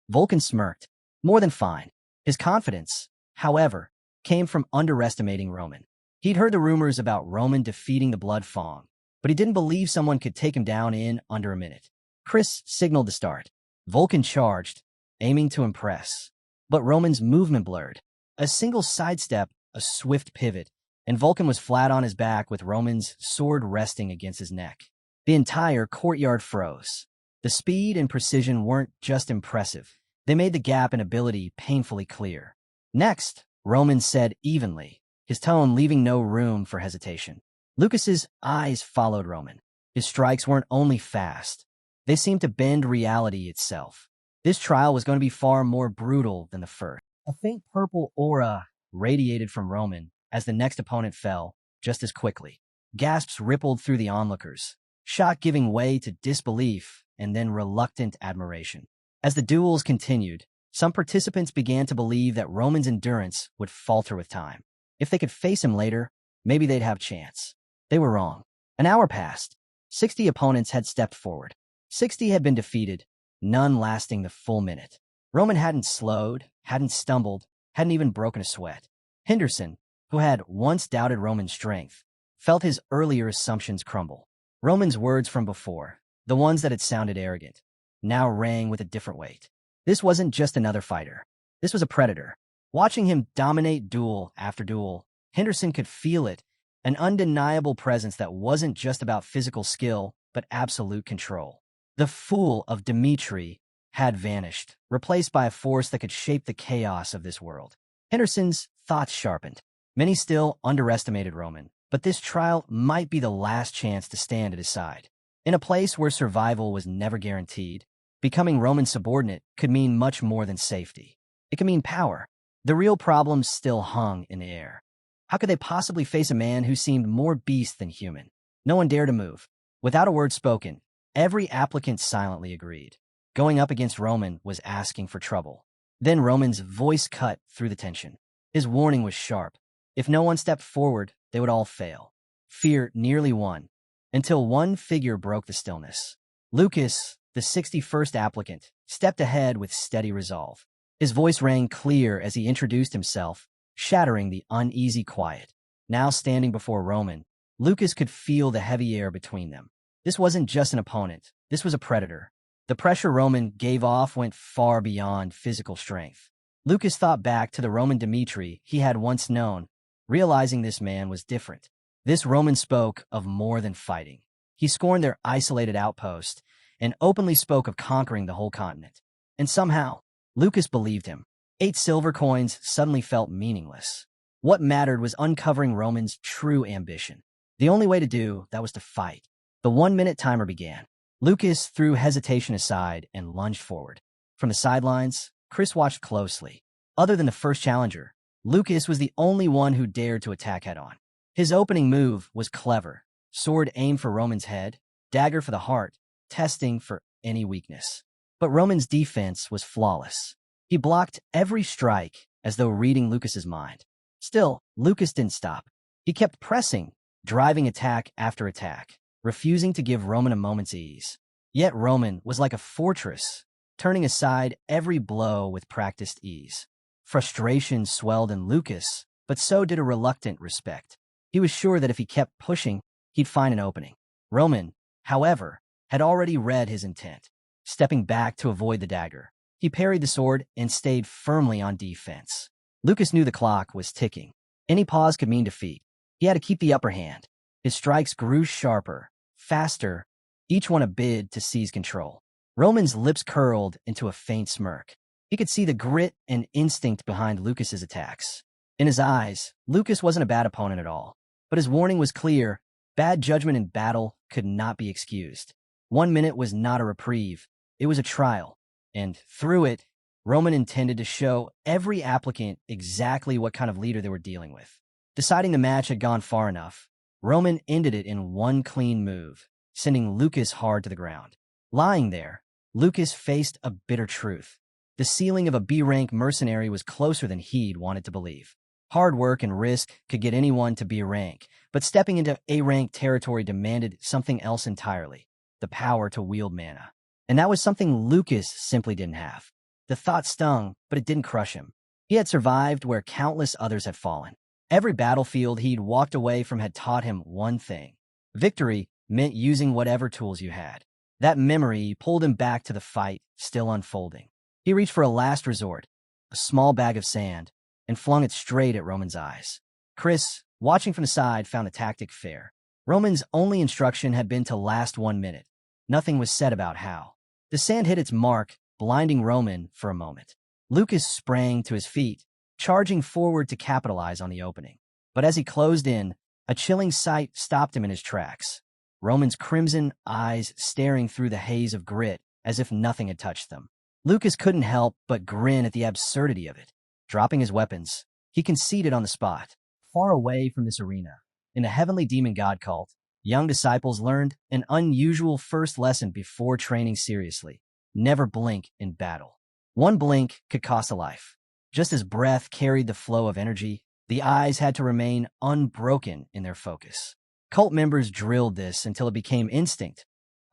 Vulcan smirked. More than fine. His confidence, however, came from underestimating Roman. He'd heard the rumors about Roman defeating the Blood Fong, but he didn't believe someone could take him down in under a minute. Chris signaled to start. Vulcan charged, aiming to impress. But Roman's movement blurred. A single sidestep, a swift pivot, and Vulcan was flat on his back with Roman's sword resting against his neck. The entire courtyard froze. The speed and precision weren't just impressive. They made the gap in ability painfully clear. Next, Roman said evenly, his tone leaving no room for hesitation. Lucas's eyes followed Roman. His strikes weren't only fast. They seemed to bend reality itself. This trial was going to be far more brutal than the first. A faint purple aura radiated from Roman as the next opponent fell, just as quickly. Gasps rippled through the onlookers, shock giving way to disbelief and then reluctant admiration. As the duels continued, some participants began to believe that Roman's endurance would falter with time. If they could face him later, maybe they'd have a chance. They were wrong. An hour passed. 60 opponents had stepped forward. 60 had been defeated, none lasting the full minute. Roman hadn't slowed, hadn't stumbled, hadn't even broken a sweat. Henderson, who had once doubted Roman's strength, felt his earlier assumptions crumble. Roman's words from before, the ones that had sounded arrogant, now rang with a different weight. This wasn't just another fighter. This was a predator. Watching him dominate duel after duel, Henderson could feel it, an undeniable presence that wasn't just about physical skill, but absolute control. The fool of Dmitri had vanished, replaced by a force that could shape the chaos of this world. Henderson's thoughts sharpened. Many still underestimated Roman, but this trial might be the last chance to stand at his side. In a place where survival was never guaranteed, becoming Roman's subordinate could mean much more than safety. It could mean power. The real problem still hung in the air. How could they possibly face a man who seemed more beast than human? No one dared to move. Without a word spoken, every applicant silently agreed. Going up against Roman was asking for trouble. Then Roman's voice cut through the tension. His warning was sharp. If no one stepped forward, they would all fail. Fear nearly won, until one figure broke the stillness. Lucas, the 61st applicant, stepped ahead with steady resolve. His voice rang clear as he introduced himself, shattering the uneasy quiet. Now standing before Roman, Lucas could feel the heavy air between them. This wasn't just an opponent. This was a predator. The pressure Roman gave off went far beyond physical strength. Lucas thought back to the Roman Dmitri he had once known, realizing this man was different. This Roman spoke of more than fighting. He scorned their isolated outpost and openly spoke of conquering the whole continent. And somehow, Lucas believed him. 8 silver coins suddenly felt meaningless. What mattered was uncovering Roman's true ambition. The only way to do that was to fight. The 1-minute timer began. Lucas threw hesitation aside and lunged forward. From the sidelines, Chris watched closely. Other than the first challenger, Lucas was the only one who dared to attack head-on. His opening move was clever. Sword aimed for Roman's head, dagger for the heart, testing for any weakness. But Roman's defense was flawless. He blocked every strike as though reading Lucas's mind. Still, Lucas didn't stop. He kept pressing, driving attack after attack, refusing to give Roman a moment's ease. Yet Roman was like a fortress, turning aside every blow with practiced ease. Frustration swelled in Lucas, but so did a reluctant respect. He was sure that if he kept pushing, he'd find an opening. Roman, however, had already read his intent. Stepping back to avoid the dagger, he parried the sword and stayed firmly on defense. Lucas knew the clock was ticking. Any pause could mean defeat. He had to keep the upper hand. His strikes grew sharper, faster, each one a bid to seize control. Roman's lips curled into a faint smirk. He could see the grit and instinct behind Lucas's attacks. In his eyes, Lucas wasn't a bad opponent at all. But his warning was clear. Bad judgment in battle could not be excused. 1 minute was not a reprieve. It was a trial. And through it, Roman intended to show every applicant exactly what kind of leader they were dealing with. Deciding the match had gone far enough, Roman ended it in one clean move, sending Lucas hard to the ground. Lying there, Lucas faced a bitter truth. The ceiling of a B-rank mercenary was closer than he'd wanted to believe. Hard work and risk could get anyone to B-rank, but stepping into A-rank territory demanded something else entirely, the power to wield mana. And that was something Lucas simply didn't have. The thought stung, but it didn't crush him. He had survived where countless others had fallen. Every battlefield he'd walked away from had taught him one thing. Victory meant using whatever tools you had. That memory pulled him back to the fight, still unfolding. He reached for a last resort, a small bag of sand, and flung it straight at Roman's eyes. Chris, watching from the side, found the tactic fair. Roman's only instruction had been to last 1 minute. Nothing was said about how. The sand hit its mark, blinding Roman for a moment. Lucas sprang to his feet, charging forward to capitalize on the opening. But as he closed in, a chilling sight stopped him in his tracks. Roman's crimson eyes staring through the haze of grit as if nothing had touched them. Lucas couldn't help but grin at the absurdity of it. Dropping his weapons, he conceded on the spot. Far away from this arena, in a heavenly demon god cult, young disciples learned an unusual first lesson before training seriously. Never blink in battle. One blink could cost a life. Just as breath carried the flow of energy, the eyes had to remain unbroken in their focus. Cult members drilled this until it became instinct.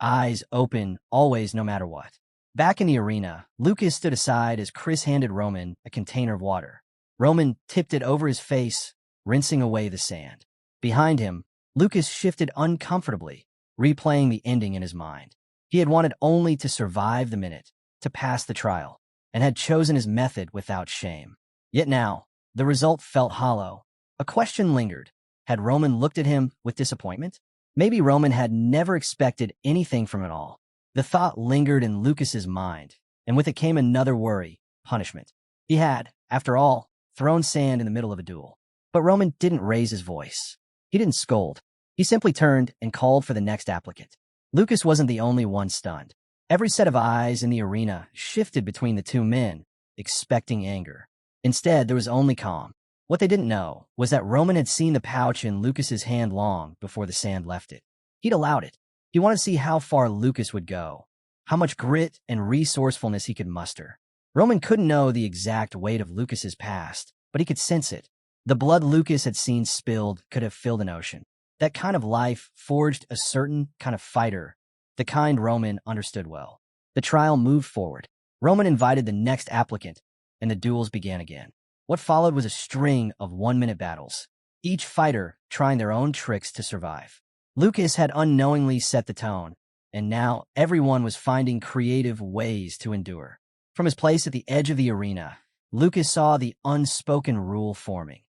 Eyes open, always, no matter what. Back in the arena, Lucas stood aside as Chris handed Roman a container of water. Roman tipped it over his face, rinsing away the sand. Behind him, Lucas shifted uncomfortably, replaying the ending in his mind. He had wanted only to survive the minute, to pass the trial, and had chosen his method without shame. Yet now, the result felt hollow. A question lingered. Had Roman looked at him with disappointment? Maybe Roman had never expected anything from it all. The thought lingered in Lucas's mind, and with it came another worry, punishment. He had, after all, thrown sand in the middle of a duel. But Roman didn't raise his voice. He didn't scold. He simply turned and called for the next applicant. Lucas wasn't the only one stunned. Every set of eyes in the arena shifted between the two men, expecting anger. Instead, there was only calm. What they didn't know was that Roman had seen the pouch in Lucas's hand long before the sand left it. He'd allowed it. He wanted to see how far Lucas would go, how much grit and resourcefulness he could muster. Roman couldn't know the exact weight of Lucas's past, but he could sense it. The blood Lucas had seen spilled could have filled an ocean. That kind of life forged a certain kind of fighter, the kind Roman understood well. The trial moved forward. Roman invited the next applicant, and the duels began again. What followed was a string of 1-minute battles. each fighter trying their own tricks to survive. Lucas had unknowingly set the tone, and now everyone was finding creative ways to endure. From his place at the edge of the arena, Lucas saw the unspoken rule forming.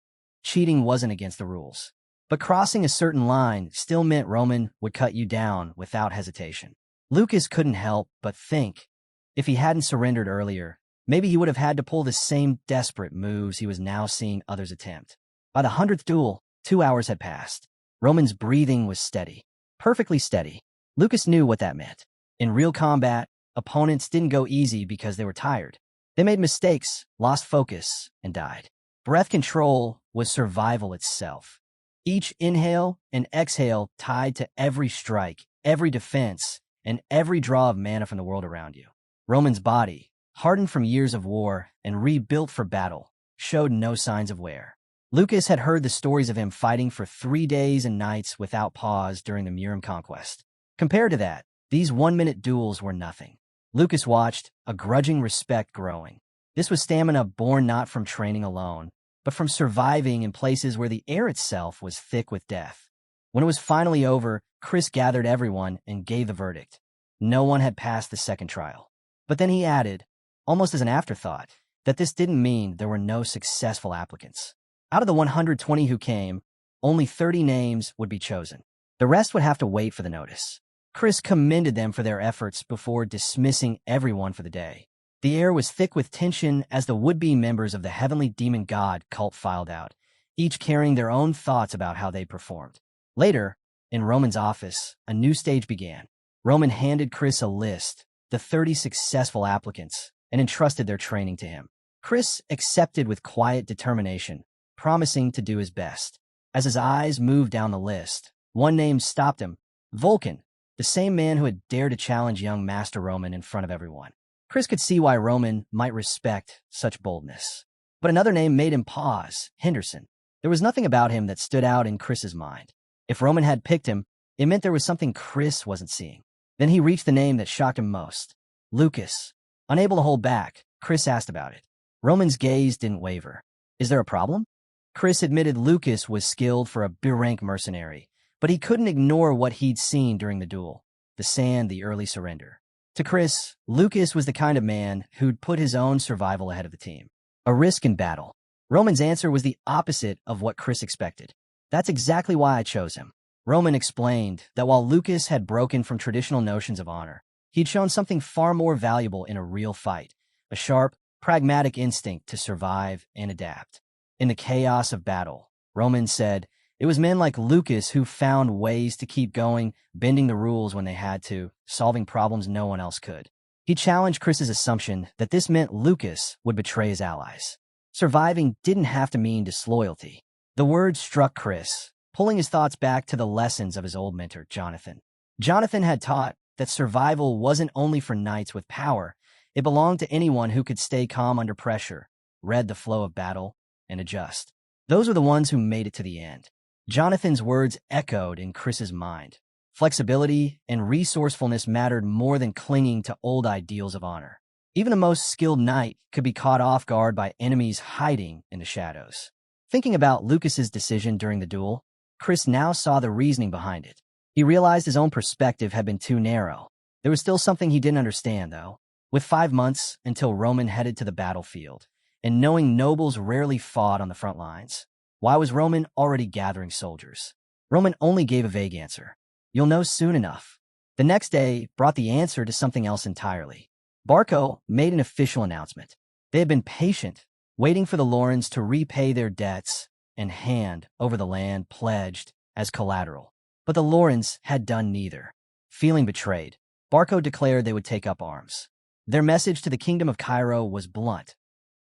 Cheating wasn't against the rules, but crossing a certain line still meant Roman would cut you down without hesitation. Lucas couldn't help but think, if he hadn't surrendered earlier, maybe he would have had to pull the same desperate moves he was now seeing others attempt. By the 100th duel, 2 hours had passed. Roman's breathing was steady, perfectly steady. Lucas knew what that meant. In real combat, opponents didn't go easy because they were tired. They made mistakes, lost focus, and died. Breath control was survival itself. Each inhale and exhale tied to every strike, every defense, and every draw of mana from the world around you. Roman's body, hardened from years of war and rebuilt for battle, showed no signs of wear. Lucas had heard the stories of him fighting for 3 days and nights without pause during the Murim conquest. Compared to that, these 1-minute duels were nothing. Lucas watched, a grudging respect growing. This was stamina born not from training alone, but from surviving in places where the air itself was thick with death. When it was finally over, Chris gathered everyone and gave the verdict. No one had passed the second trial. But then he added, almost as an afterthought, that this didn't mean there were no successful applicants. Out of the 120 who came, only 30 names would be chosen. The rest would have to wait for the notice. Chris commended them for their efforts before dismissing everyone for the day. The air was thick with tension as the would-be members of the heavenly demon god cult filed out, each carrying their own thoughts about how they performed. Later, in Roman's office, a new stage began. Roman handed Chris a list, the 30 successful applicants, and entrusted their training to him. Chris accepted with quiet determination, promising to do his best. As his eyes moved down the list, one name stopped him, Vulcan, the same man who had dared to challenge young Master Roman in front of everyone. Chris could see why Roman might respect such boldness. But another name made him pause, Henderson. There was nothing about him that stood out in Chris's mind. If Roman had picked him, it meant there was something Chris wasn't seeing. Then he reached the name that shocked him most, Lucas. Unable to hold back, Chris asked about it. Roman's gaze didn't waver. Is there a problem? Chris admitted Lucas was skilled for a B-rank mercenary, but he couldn't ignore what he'd seen during the duel, the sand, the early surrender. To Chris, Lucas was the kind of man who'd put his own survival ahead of the team. A risk in battle. Roman's answer was the opposite of what Chris expected. That's exactly why I chose him. Roman explained that while Lucas had broken from traditional notions of honor, he'd shown something far more valuable in a real fight, a sharp, pragmatic instinct to survive and adapt. In the chaos of battle, Roman said, it was men like Lucas who found ways to keep going, bending the rules when they had to, solving problems no one else could. He challenged Chris's assumption that this meant Lucas would betray his allies. Surviving didn't have to mean disloyalty. The word struck Chris, pulling his thoughts back to the lessons of his old mentor, Jonathan. Jonathan had taught that survival wasn't only for knights with power, it belonged to anyone who could stay calm under pressure, read the flow of battle, and adjust. Those were the ones who made it to the end. Jonathan's words echoed in Chris's mind. Flexibility and resourcefulness mattered more than clinging to old ideals of honor. Even the most skilled knight could be caught off guard by enemies hiding in the shadows. Thinking about Lucas's decision during the duel, Chris now saw the reasoning behind it. He realized his own perspective had been too narrow. There was still something he didn't understand, though. With 5 months until Roman headed to the battlefield, and knowing nobles rarely fought on the front lines, why was Roman already gathering soldiers? Roman only gave a vague answer. You'll know soon enough. The next day brought the answer to something else entirely. Barco made an official announcement. They had been patient, waiting for the Lorens to repay their debts and hand over the land pledged as collateral. But the Lorens had done neither. Feeling betrayed, Barco declared they would take up arms. Their message to the Kingdom of Cairo was blunt.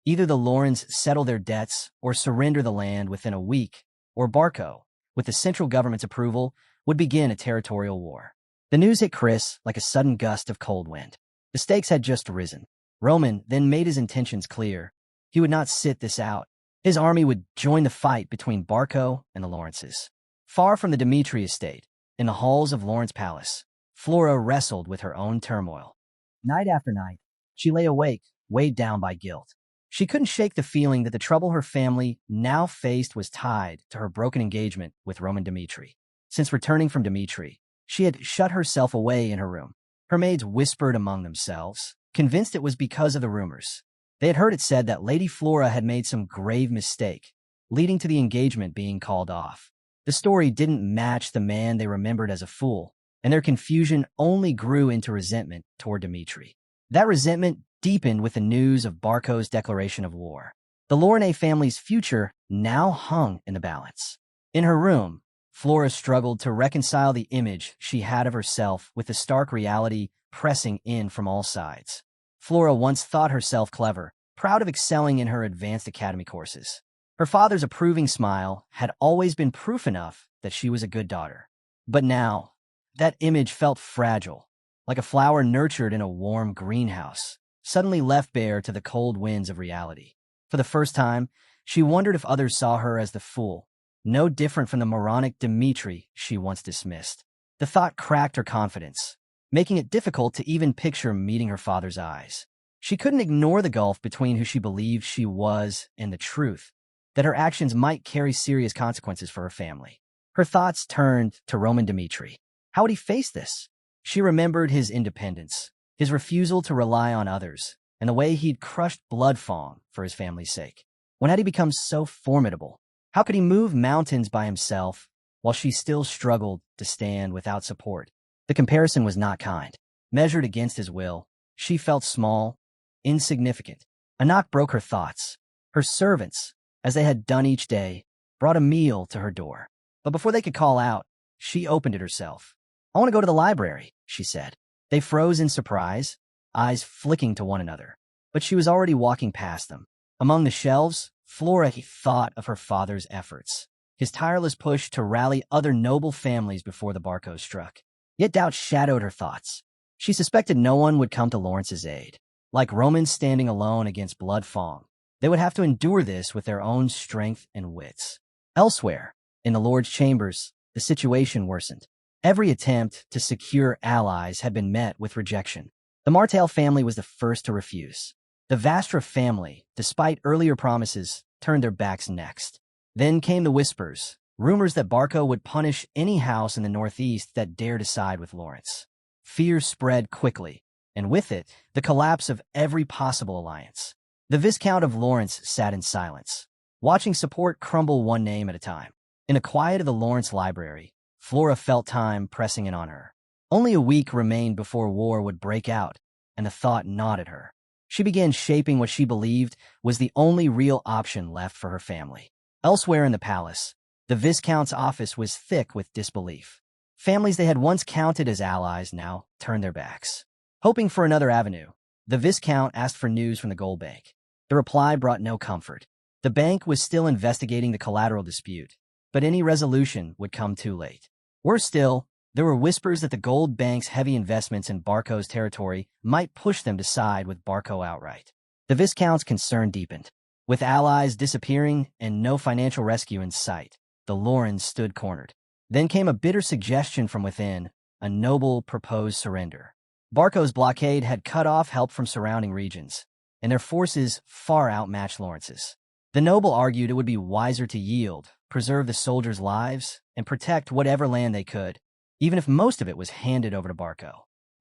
Either the Lorens settle their debts or surrender the land within a week, or Barco, with the central government's approval, would begin a territorial war. The news hit Chris like a sudden gust of cold wind. The stakes had just risen. Roman then made his intentions clear. He would not sit this out. His army would join the fight between Barco and the Lawrences. Far from the Dmitri estate, in the halls of Lawrence Palace, Flora wrestled with her own turmoil. Night after night, she lay awake, weighed down by guilt. She couldn't shake the feeling that the trouble her family now faced was tied to her broken engagement with Roman Dmitri. Since returning from Dmitri, she had shut herself away in her room. Her maids whispered among themselves, convinced it was because of the rumors. They had heard it said that Lady Flora had made some grave mistake, leading to the engagement being called off. The story didn't match the man they remembered as a fool, and their confusion only grew into resentment toward Dmitri. That resentment deepened with the news of Barco's declaration of war. The Lorne family's future now hung in the balance. In her room, Flora struggled to reconcile the image she had of herself with the stark reality pressing in from all sides. Flora once thought herself clever, proud of excelling in her advanced academy courses. Her father's approving smile had always been proof enough that she was a good daughter. But now, that image felt fragile, like a flower nurtured in a warm greenhouse, suddenly left bare to the cold winds of reality. For the first time, she wondered if others saw her as the fool, no different from the moronic Dmitri she once dismissed. The thought cracked her confidence, making it difficult to even picture meeting her father's eyes. She couldn't ignore the gulf between who she believed she was and the truth, that her actions might carry serious consequences for her family. Her thoughts turned to Roman Dmitri. How would he face this? She remembered his independence, his refusal to rely on others, and the way he'd crushed Bloodfang for his family's sake. When had he become so formidable? How could he move mountains by himself while she still struggled to stand without support? The comparison was not kind. Measured against his will, she felt small, insignificant. A knock broke her thoughts. Her servants, as they had done each day, brought a meal to her door. But before they could call out, she opened it herself. "I want to go to the library," she said. They froze in surprise, eyes flicking to one another. But she was already walking past them. Among the shelves, Flora thought of her father's efforts, his tireless push to rally other noble families before the Barcos struck. Yet doubt shadowed her thoughts. She suspected no one would come to Lawrence's aid. Like Romans standing alone against Bloodfang, they would have to endure this with their own strength and wits. Elsewhere, in the Lord's chambers, the situation worsened. Every attempt to secure allies had been met with rejection. The Martel family was the first to refuse. The Vastra family, despite earlier promises, turned their backs next. Then came the whispers, rumors that Barco would punish any house in the Northeast that dared to side with Lawrence. Fear spread quickly, and with it, the collapse of every possible alliance. The Viscount of Lawrence sat in silence, watching support crumble one name at a time. In the quiet of the Lawrence library, Flora felt time pressing in on her. Only a week remained before war would break out, and the thought gnawed at her. She began shaping what she believed was the only real option left for her family. Elsewhere in the palace, the Viscount's office was thick with disbelief. Families they had once counted as allies now turned their backs. Hoping for another avenue, the Viscount asked for news from the Gold Bank. The reply brought no comfort. The bank was still investigating the collateral dispute, but any resolution would come too late. Worse still, there were whispers that the Gold Bank's heavy investments in Barco's territory might push them to side with Barco outright. The Viscount's concern deepened. With allies disappearing and no financial rescue in sight, the Lorens stood cornered. Then came a bitter suggestion from within, a noble proposed surrender. Barco's blockade had cut off help from surrounding regions, and their forces far outmatched Lawrence's. The noble argued it would be wiser to yield, preserve the soldiers' lives, and protect whatever land they could, even if most of it was handed over to Barco.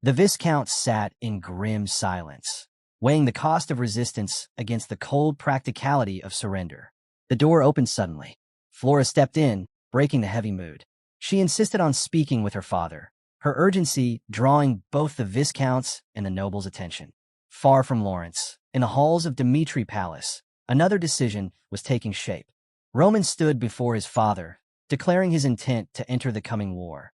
The Viscount sat in grim silence, weighing the cost of resistance against the cold practicality of surrender. The door opened suddenly. Flora stepped in, breaking the heavy mood. She insisted on speaking with her father, her urgency drawing both the Viscount's and the noble's attention. Far from Lawrence, in the halls of Dmitri Palace, another decision was taking shape. Roman stood before his father, declaring his intent to enter the coming war,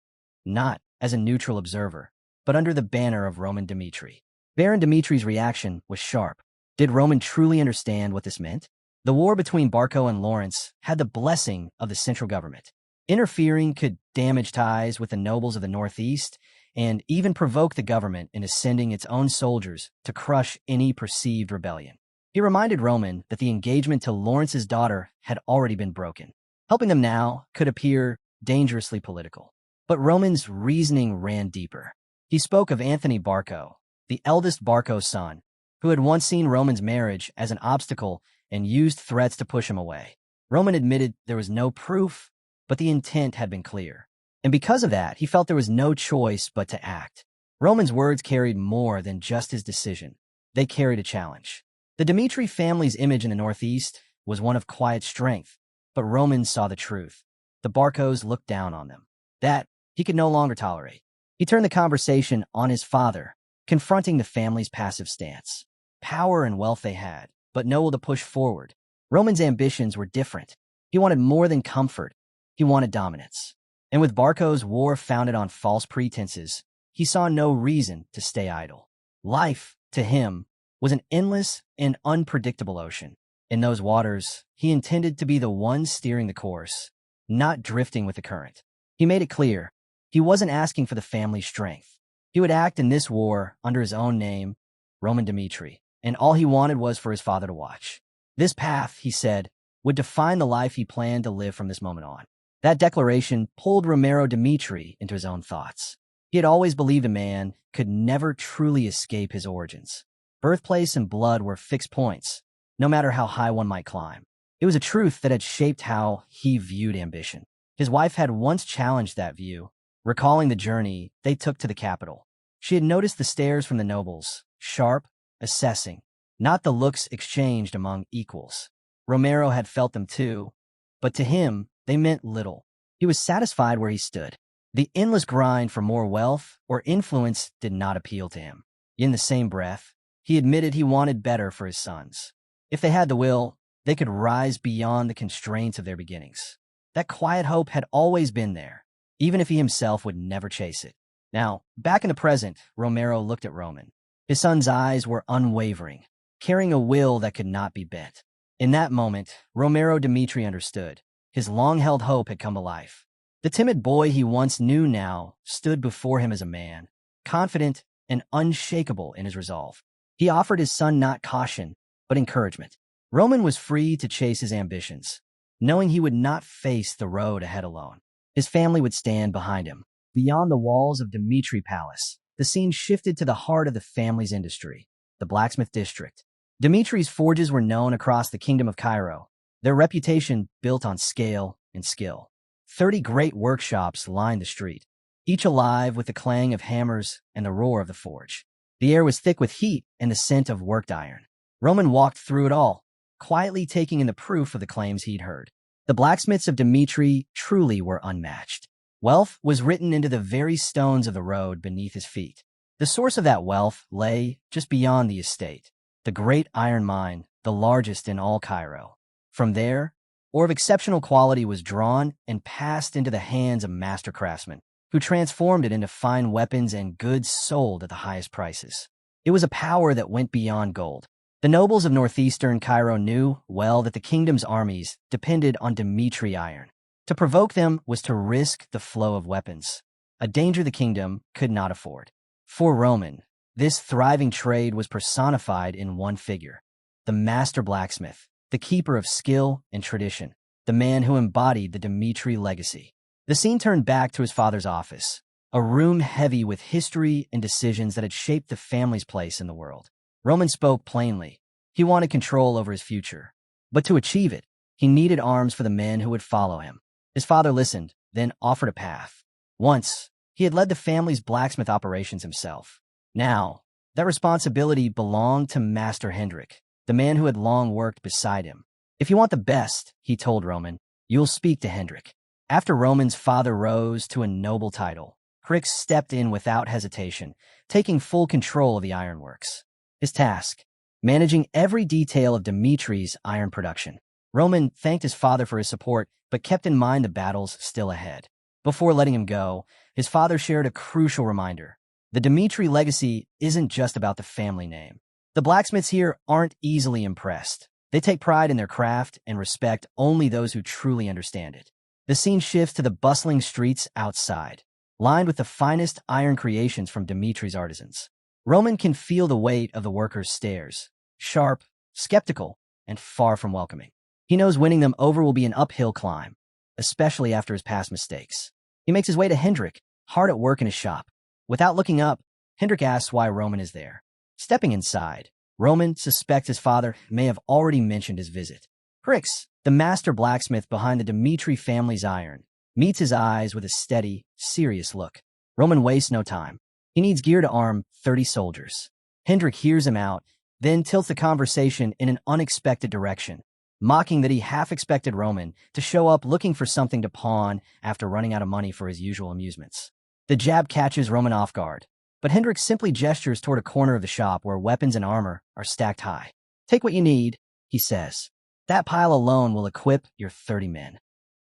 not as a neutral observer, but under the banner of Roman Dmitri. Baron Dmitri's reaction was sharp. Did Roman truly understand what this meant? The war between Barco and Lawrence had the blessing of the central government. Interfering could damage ties with the nobles of the Northeast and even provoke the government into sending its own soldiers to crush any perceived rebellion. He reminded Roman that the engagement to Lawrence's daughter had already been broken. Helping them now could appear dangerously political. But Roman's reasoning ran deeper. He spoke of Anthony Barco, the eldest Barco's son, who had once seen Roman's marriage as an obstacle and used threats to push him away. Roman admitted there was no proof, but the intent had been clear. And because of that, he felt there was no choice but to act. Roman's words carried more than just his decision. They carried a challenge. The Dmitri family's image in the Northeast was one of quiet strength, but Roman saw the truth. The Barcos looked down on them. That he could no longer tolerate. He turned the conversation on his father, confronting the family's passive stance. Power and wealth they had, but no will to push forward. Roman's ambitions were different. He wanted more than comfort. He wanted dominance. And with Barco's war founded on false pretenses, he saw no reason to stay idle. Life, to him, was an endless and unpredictable ocean. In those waters, he intended to be the one steering the course, not drifting with the current. He made it clear, he wasn't asking for the family's strength. He would act in this war under his own name, Roman Dmitri, and all he wanted was for his father to watch. This path, he said, would define the life he planned to live from this moment on. That declaration pulled Romero Dmitri into his own thoughts. He had always believed a man could never truly escape his origins. Birthplace and blood were fixed points, no matter how high one might climb. It was a truth that had shaped how he viewed ambition. His wife had once challenged that view, recalling the journey they took to the capital. She had noticed the stares from the nobles, sharp, assessing, not the looks exchanged among equals. Romero had felt them too, but to him, they meant little. He was satisfied where he stood. The endless grind for more wealth or influence did not appeal to him. In the same breath, he admitted he wanted better for his sons. If they had the will, they could rise beyond the constraints of their beginnings. That quiet hope had always been there, even if he himself would never chase it. Now, back in the present, Romero looked at Roman. His son's eyes were unwavering, carrying a will that could not be bent. In that moment, Romero Dmitri understood. His long-held hope had come to life. The timid boy he once knew now stood before him as a man, confident and unshakable in his resolve. He offered his son not caution, but encouragement. Roman was free to chase his ambitions, knowing he would not face the road ahead alone. His family would stand behind him. Beyond the walls of Dmitri Palace, the scene shifted to the heart of the family's industry, the blacksmith district. Dmitri's forges were known across the kingdom of Cairo, their reputation built on scale and skill. 30 great workshops lined the street, each alive with the clang of hammers and the roar of the forge. The air was thick with heat and the scent of worked iron. Roman walked through it all, quietly taking in the proof of the claims he'd heard. The blacksmiths of Dmitri truly were unmatched. Wealth was written into the very stones of the road beneath his feet. The source of that wealth lay just beyond the estate, the great iron mine, the largest in all Cairo. From there, ore of exceptional quality was drawn and passed into the hands of master craftsmen, who transformed it into fine weapons and goods sold at the highest prices. It was a power that went beyond gold. The nobles of northeastern Cairo knew well that the kingdom's armies depended on Dmitri iron. To provoke them was to risk the flow of weapons, a danger the kingdom could not afford. For Roman, this thriving trade was personified in one figure, the master blacksmith, the keeper of skill and tradition, the man who embodied the Dmitri legacy. The scene turned back to his father's office, a room heavy with history and decisions that had shaped the family's place in the world. Roman spoke plainly. He wanted control over his future. But to achieve it, he needed arms for the men who would follow him. His father listened, then offered a path. Once, he had led the family's blacksmith operations himself. Now, that responsibility belonged to Master Hendrik, the man who had long worked beside him. If you want the best, he told Roman, you'll speak to Hendrik. After Roman's father rose to a noble title, Crick stepped in without hesitation, taking full control of the ironworks. His task, managing every detail of Dmitri's iron production. Roman thanked his father for his support, but kept in mind the battles still ahead. Before letting him go, his father shared a crucial reminder. The Dmitri legacy isn't just about the family name. The blacksmiths here aren't easily impressed. They take pride in their craft and respect only those who truly understand it. The scene shifts to the bustling streets outside, lined with the finest iron creations from Dmitri's artisans. Roman can feel the weight of the workers' stares, sharp, skeptical, and far from welcoming. He knows winning them over will be an uphill climb, especially after his past mistakes. He makes his way to Hendrik, hard at work in his shop. Without looking up, Hendrik asks why Roman is there. Stepping inside, Roman suspects his father may have already mentioned his visit. Crix, the master blacksmith behind the Dmitri family's iron, meets his eyes with a steady, serious look. Roman wastes no time. He needs gear to arm 30 soldiers. Hendrik hears him out, then tilts the conversation in an unexpected direction, mocking that he half-expected Roman to show up looking for something to pawn after running out of money for his usual amusements. The jab catches Roman off guard, but Hendrik simply gestures toward a corner of the shop where weapons and armor are stacked high. "Take what you need," he says. "That pile alone will equip your 30 men."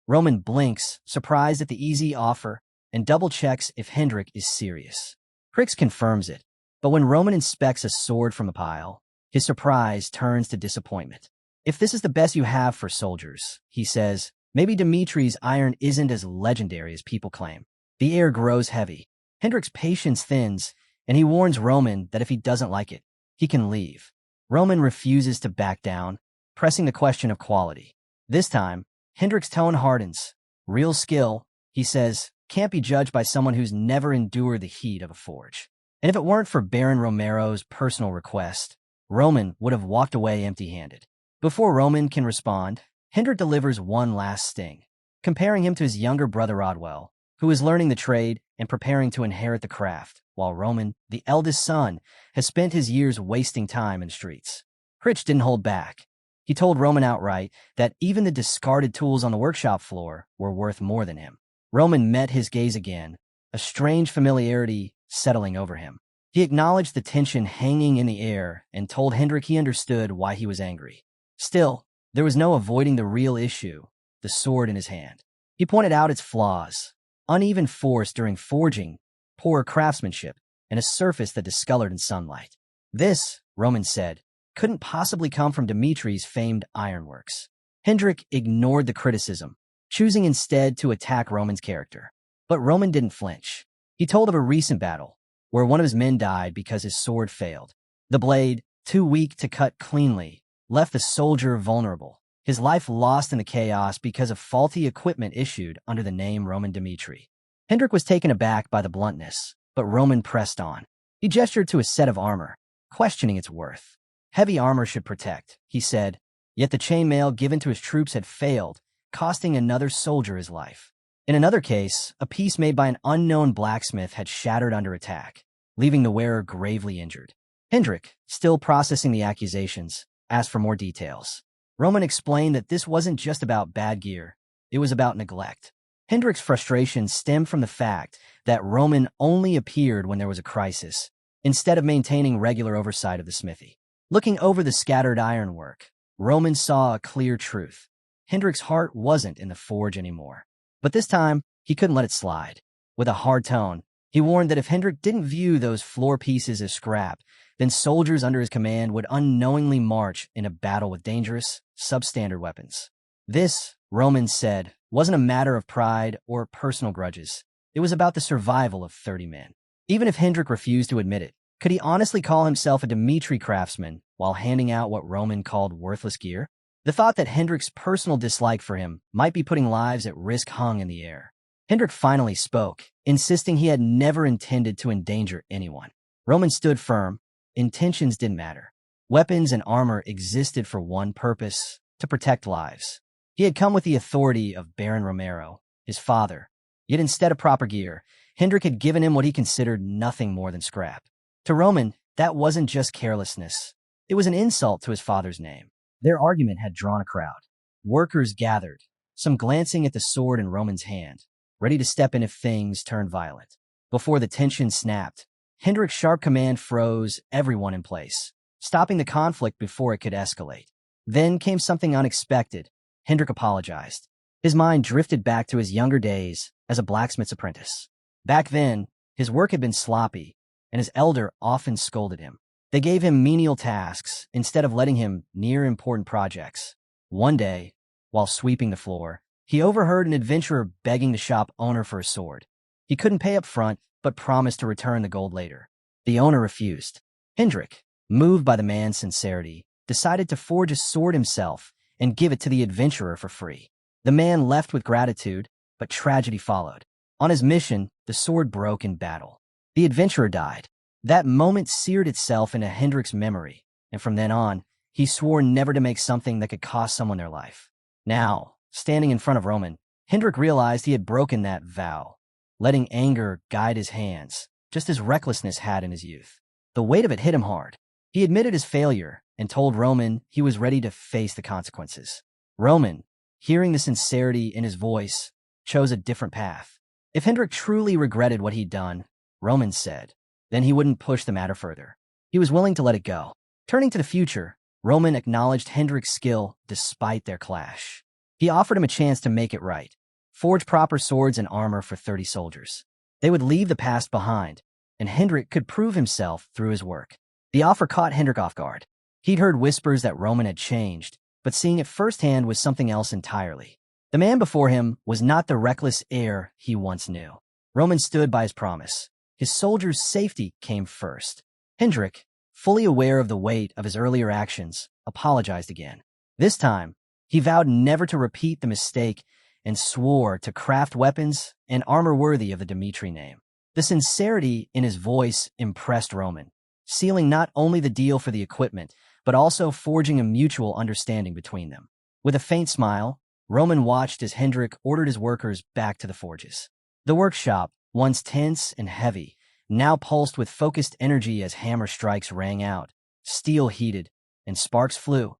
Roman blinks, surprised at the easy offer, and double-checks if Hendrik is serious. Crix confirms it, but when Roman inspects a sword from the pile, his surprise turns to disappointment. "If this is the best you have for soldiers," he says, "maybe Dmitri's iron isn't as legendary as people claim." The air grows heavy. Hendrik's patience thins, and he warns Roman that if he doesn't like it, he can leave. Roman refuses to back down, pressing the question of quality. This time, Hendrik's tone hardens. "Real skill," he says, "can't be judged by someone who's never endured the heat of a forge." And if it weren't for Baron Romero's personal request, Roman would have walked away empty-handed. Before Roman can respond, Hendrik delivers one last sting, comparing him to his younger brother Rodwell, who is learning the trade and preparing to inherit the craft, while Roman, the eldest son, has spent his years wasting time in the streets. Critch didn't hold back. He told Roman outright that even the discarded tools on the workshop floor were worth more than him. Roman met his gaze again, a strange familiarity settling over him. He acknowledged the tension hanging in the air and told Hendrik he understood why he was angry. Still, there was no avoiding the real issue, the sword in his hand. He pointed out its flaws: uneven force during forging, poor craftsmanship, and a surface that discolored in sunlight. This, Roman said, couldn't possibly come from Dmitri's famed ironworks. Hendrik ignored the criticism, choosing instead to attack Roman's character. But Roman didn't flinch. He told of a recent battle, where one of his men died because his sword failed. The blade, too weak to cut cleanly, left the soldier vulnerable, his life lost in the chaos because of faulty equipment issued under the name Roman Dmitri. Hendrik was taken aback by the bluntness, but Roman pressed on. He gestured to a set of armor, questioning its worth. "Heavy armor should protect," he said, yet the chainmail given to his troops had failed, costing another soldier his life. In another case, a piece made by an unknown blacksmith had shattered under attack, leaving the wearer gravely injured. Hendrik, still processing the accusations, asked for more details. Roman explained that this wasn't just about bad gear, it was about neglect. Hendrik's frustration stemmed from the fact that Roman only appeared when there was a crisis, instead of maintaining regular oversight of the smithy. Looking over the scattered ironwork, Roman saw a clear truth. Hendrik's heart wasn't in the forge anymore. But this time, he couldn't let it slide. With a hard tone, he warned that if Hendrik didn't view those floor pieces as scrap, then soldiers under his command would unknowingly march in a battle with dangerous, substandard weapons. This, Roman said, wasn't a matter of pride or personal grudges. It was about the survival of 30 men. Even if Hendrik refused to admit it, could he honestly call himself a Dmitri craftsman while handing out what Roman called worthless gear? The thought that Hendrik's personal dislike for him might be putting lives at risk hung in the air. Hendrik finally spoke, insisting he had never intended to endanger anyone. Roman stood firm. Intentions didn't matter. Weapons and armor existed for one purpose: to protect lives. He had come with the authority of Baron Romero, his father. Yet instead of proper gear, Hendrik had given him what he considered nothing more than scrap. To Roman, that wasn't just carelessness. It was an insult to his father's name. Their argument had drawn a crowd. Workers gathered, some glancing at the sword in Roman's hand, ready to step in if things turned violent. Before the tension snapped, Hendrik's sharp command froze everyone in place, stopping the conflict before it could escalate. Then came something unexpected. Hendrik apologized. His mind drifted back to his younger days as a blacksmith's apprentice. Back then, his work had been sloppy, and his elder often scolded him. They gave him menial tasks instead of letting him near important projects. One day, while sweeping the floor, he overheard an adventurer begging the shop owner for a sword. He couldn't pay up front, but promised to return the gold later. The owner refused. Hendrik, moved by the man's sincerity, decided to forge a sword himself and give it to the adventurer for free. The man left with gratitude, but tragedy followed. On his mission, the sword broke in battle. The adventurer died. That moment seared itself into Hendrik's memory, and from then on, he swore never to make something that could cost someone their life. Now, standing in front of Roman, Hendrik realized he had broken that vow, letting anger guide his hands, just as recklessness had in his youth. The weight of it hit him hard. He admitted his failure and told Roman he was ready to face the consequences. Roman, hearing the sincerity in his voice, chose a different path. If Hendrik truly regretted what he'd done, Roman said, then he wouldn't push the matter further. He was willing to let it go. Turning to the future, Roman acknowledged Hendrik's skill despite their clash. He offered him a chance to make it right. Forge proper swords and armor for 30 soldiers. They would leave the past behind, and Hendrik could prove himself through his work. The offer caught Hendrik off guard. He'd heard whispers that Roman had changed, but seeing it firsthand was something else entirely. The man before him was not the reckless heir he once knew. Roman stood by his promise. His soldiers' safety came first. Hendrik, fully aware of the weight of his earlier actions, apologized again. This time, he vowed never to repeat the mistake and swore to craft weapons and armor worthy of the Dmitri name. The sincerity in his voice impressed Roman, sealing not only the deal for the equipment, but also forging a mutual understanding between them. With a faint smile, Roman watched as Hendrik ordered his workers back to the forges. The workshop, once tense and heavy, now pulsed with focused energy as hammer strikes rang out, steel heated, and sparks flew.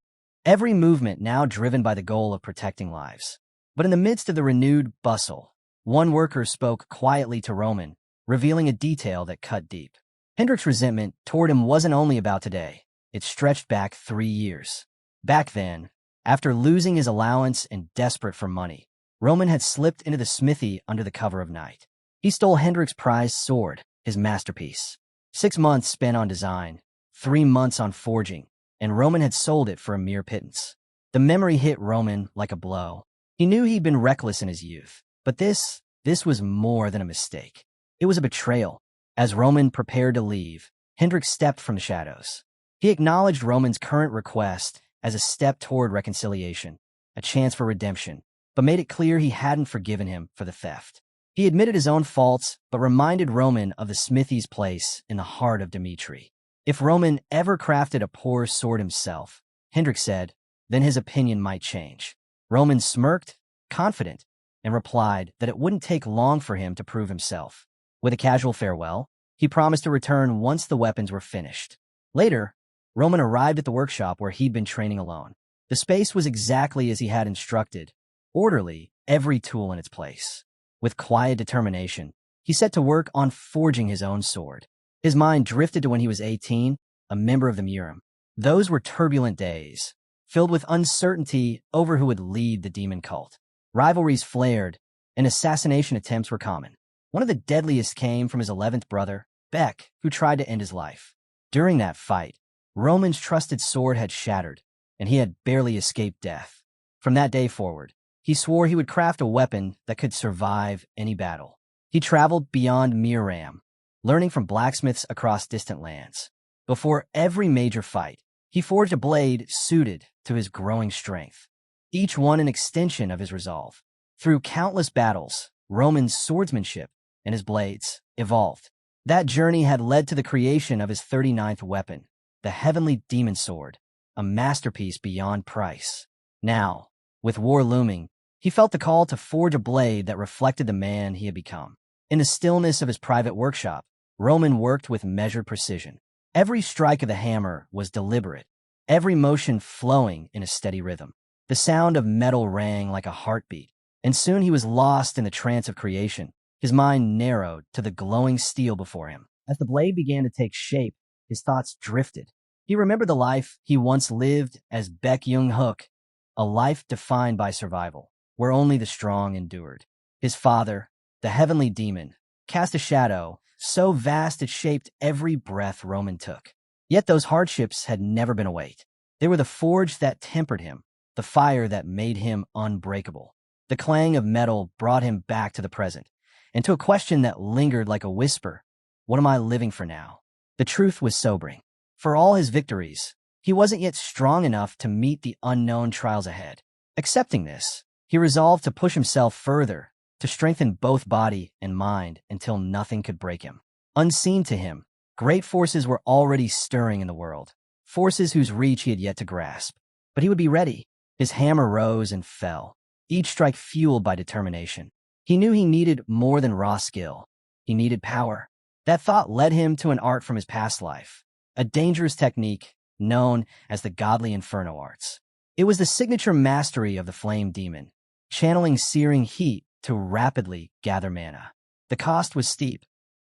Every movement now driven by the goal of protecting lives. But in the midst of the renewed bustle, one worker spoke quietly to Roman, revealing a detail that cut deep. Hendrik's resentment toward him wasn't only about today. It stretched back 3 years. Back then, after losing his allowance and desperate for money, Roman had slipped into the smithy under the cover of night. He stole Hendrik's prized sword, his masterpiece. 6 months spent on design, 3 months on forging, and Roman had sold it for a mere pittance. The memory hit Roman like a blow. He knew he'd been reckless in his youth, but this was more than a mistake. It was a betrayal. As Roman prepared to leave, Hendrik stepped from the shadows. He acknowledged Roman's current request as a step toward reconciliation, a chance for redemption, but made it clear he hadn't forgiven him for the theft. He admitted his own faults, but reminded Roman of the smithy's place in the heart of Dmitri. If Roman ever crafted a poor sword himself, Hendrik said, then his opinion might change. Roman smirked, confident, and replied that it wouldn't take long for him to prove himself. With a casual farewell, he promised to return once the weapons were finished. Later, Roman arrived at the workshop where he'd been training alone. The space was exactly as he had instructed, orderly, every tool in its place. With quiet determination, he set to work on forging his own sword. His mind drifted to when he was 18, a member of the Murim. Those were turbulent days, filled with uncertainty over who would lead the demon cult. Rivalries flared, and assassination attempts were common. One of the deadliest came from his 11th brother, Beck, who tried to end his life. During that fight, Roman's trusted sword had shattered, and he had barely escaped death. From that day forward, he swore he would craft a weapon that could survive any battle. He traveled beyond Miram, learning from blacksmiths across distant lands. Before every major fight, he forged a blade suited to his growing strength, each one an extension of his resolve. Through countless battles, Roman's swordsmanship and his blades evolved. That journey had led to the creation of his 39th weapon, the heavenly demon sword, a masterpiece beyond price. Now, with war looming, he felt the call to forge a blade that reflected the man he had become. In the stillness of his private workshop, Roman worked with measured precision. Every strike of the hammer was deliberate, every motion flowing in a steady rhythm. The sound of metal rang like a heartbeat, and soon he was lost in the trance of creation. His mind narrowed to the glowing steel before him. As the blade began to take shape, his thoughts drifted. He remembered the life he once lived as Baek Young-hook, a life defined by survival, where only the strong endured. His father, the heavenly demon, cast a shadow so vast it shaped every breath Roman took. Yet those hardships had never been a weight. They were the forge that tempered him, the fire that made him unbreakable. The clang of metal brought him back to the present, and to a question that lingered like a whisper: what am I living for now? The truth was sobering. For all his victories, he wasn't yet strong enough to meet the unknown trials ahead. Accepting this, he resolved to push himself further, to strengthen both body and mind until nothing could break him. Unseen to him, great forces were already stirring in the world. forces whose reach he had yet to grasp. But he would be ready. His hammer rose and fell, each strike fueled by determination. He knew he needed more than raw skill. He needed power. That thought led him to an art from his past life, a dangerous technique known as the godly inferno arts. It was the signature mastery of the flame demon, channeling searing heat to rapidly gather mana. The cost was steep.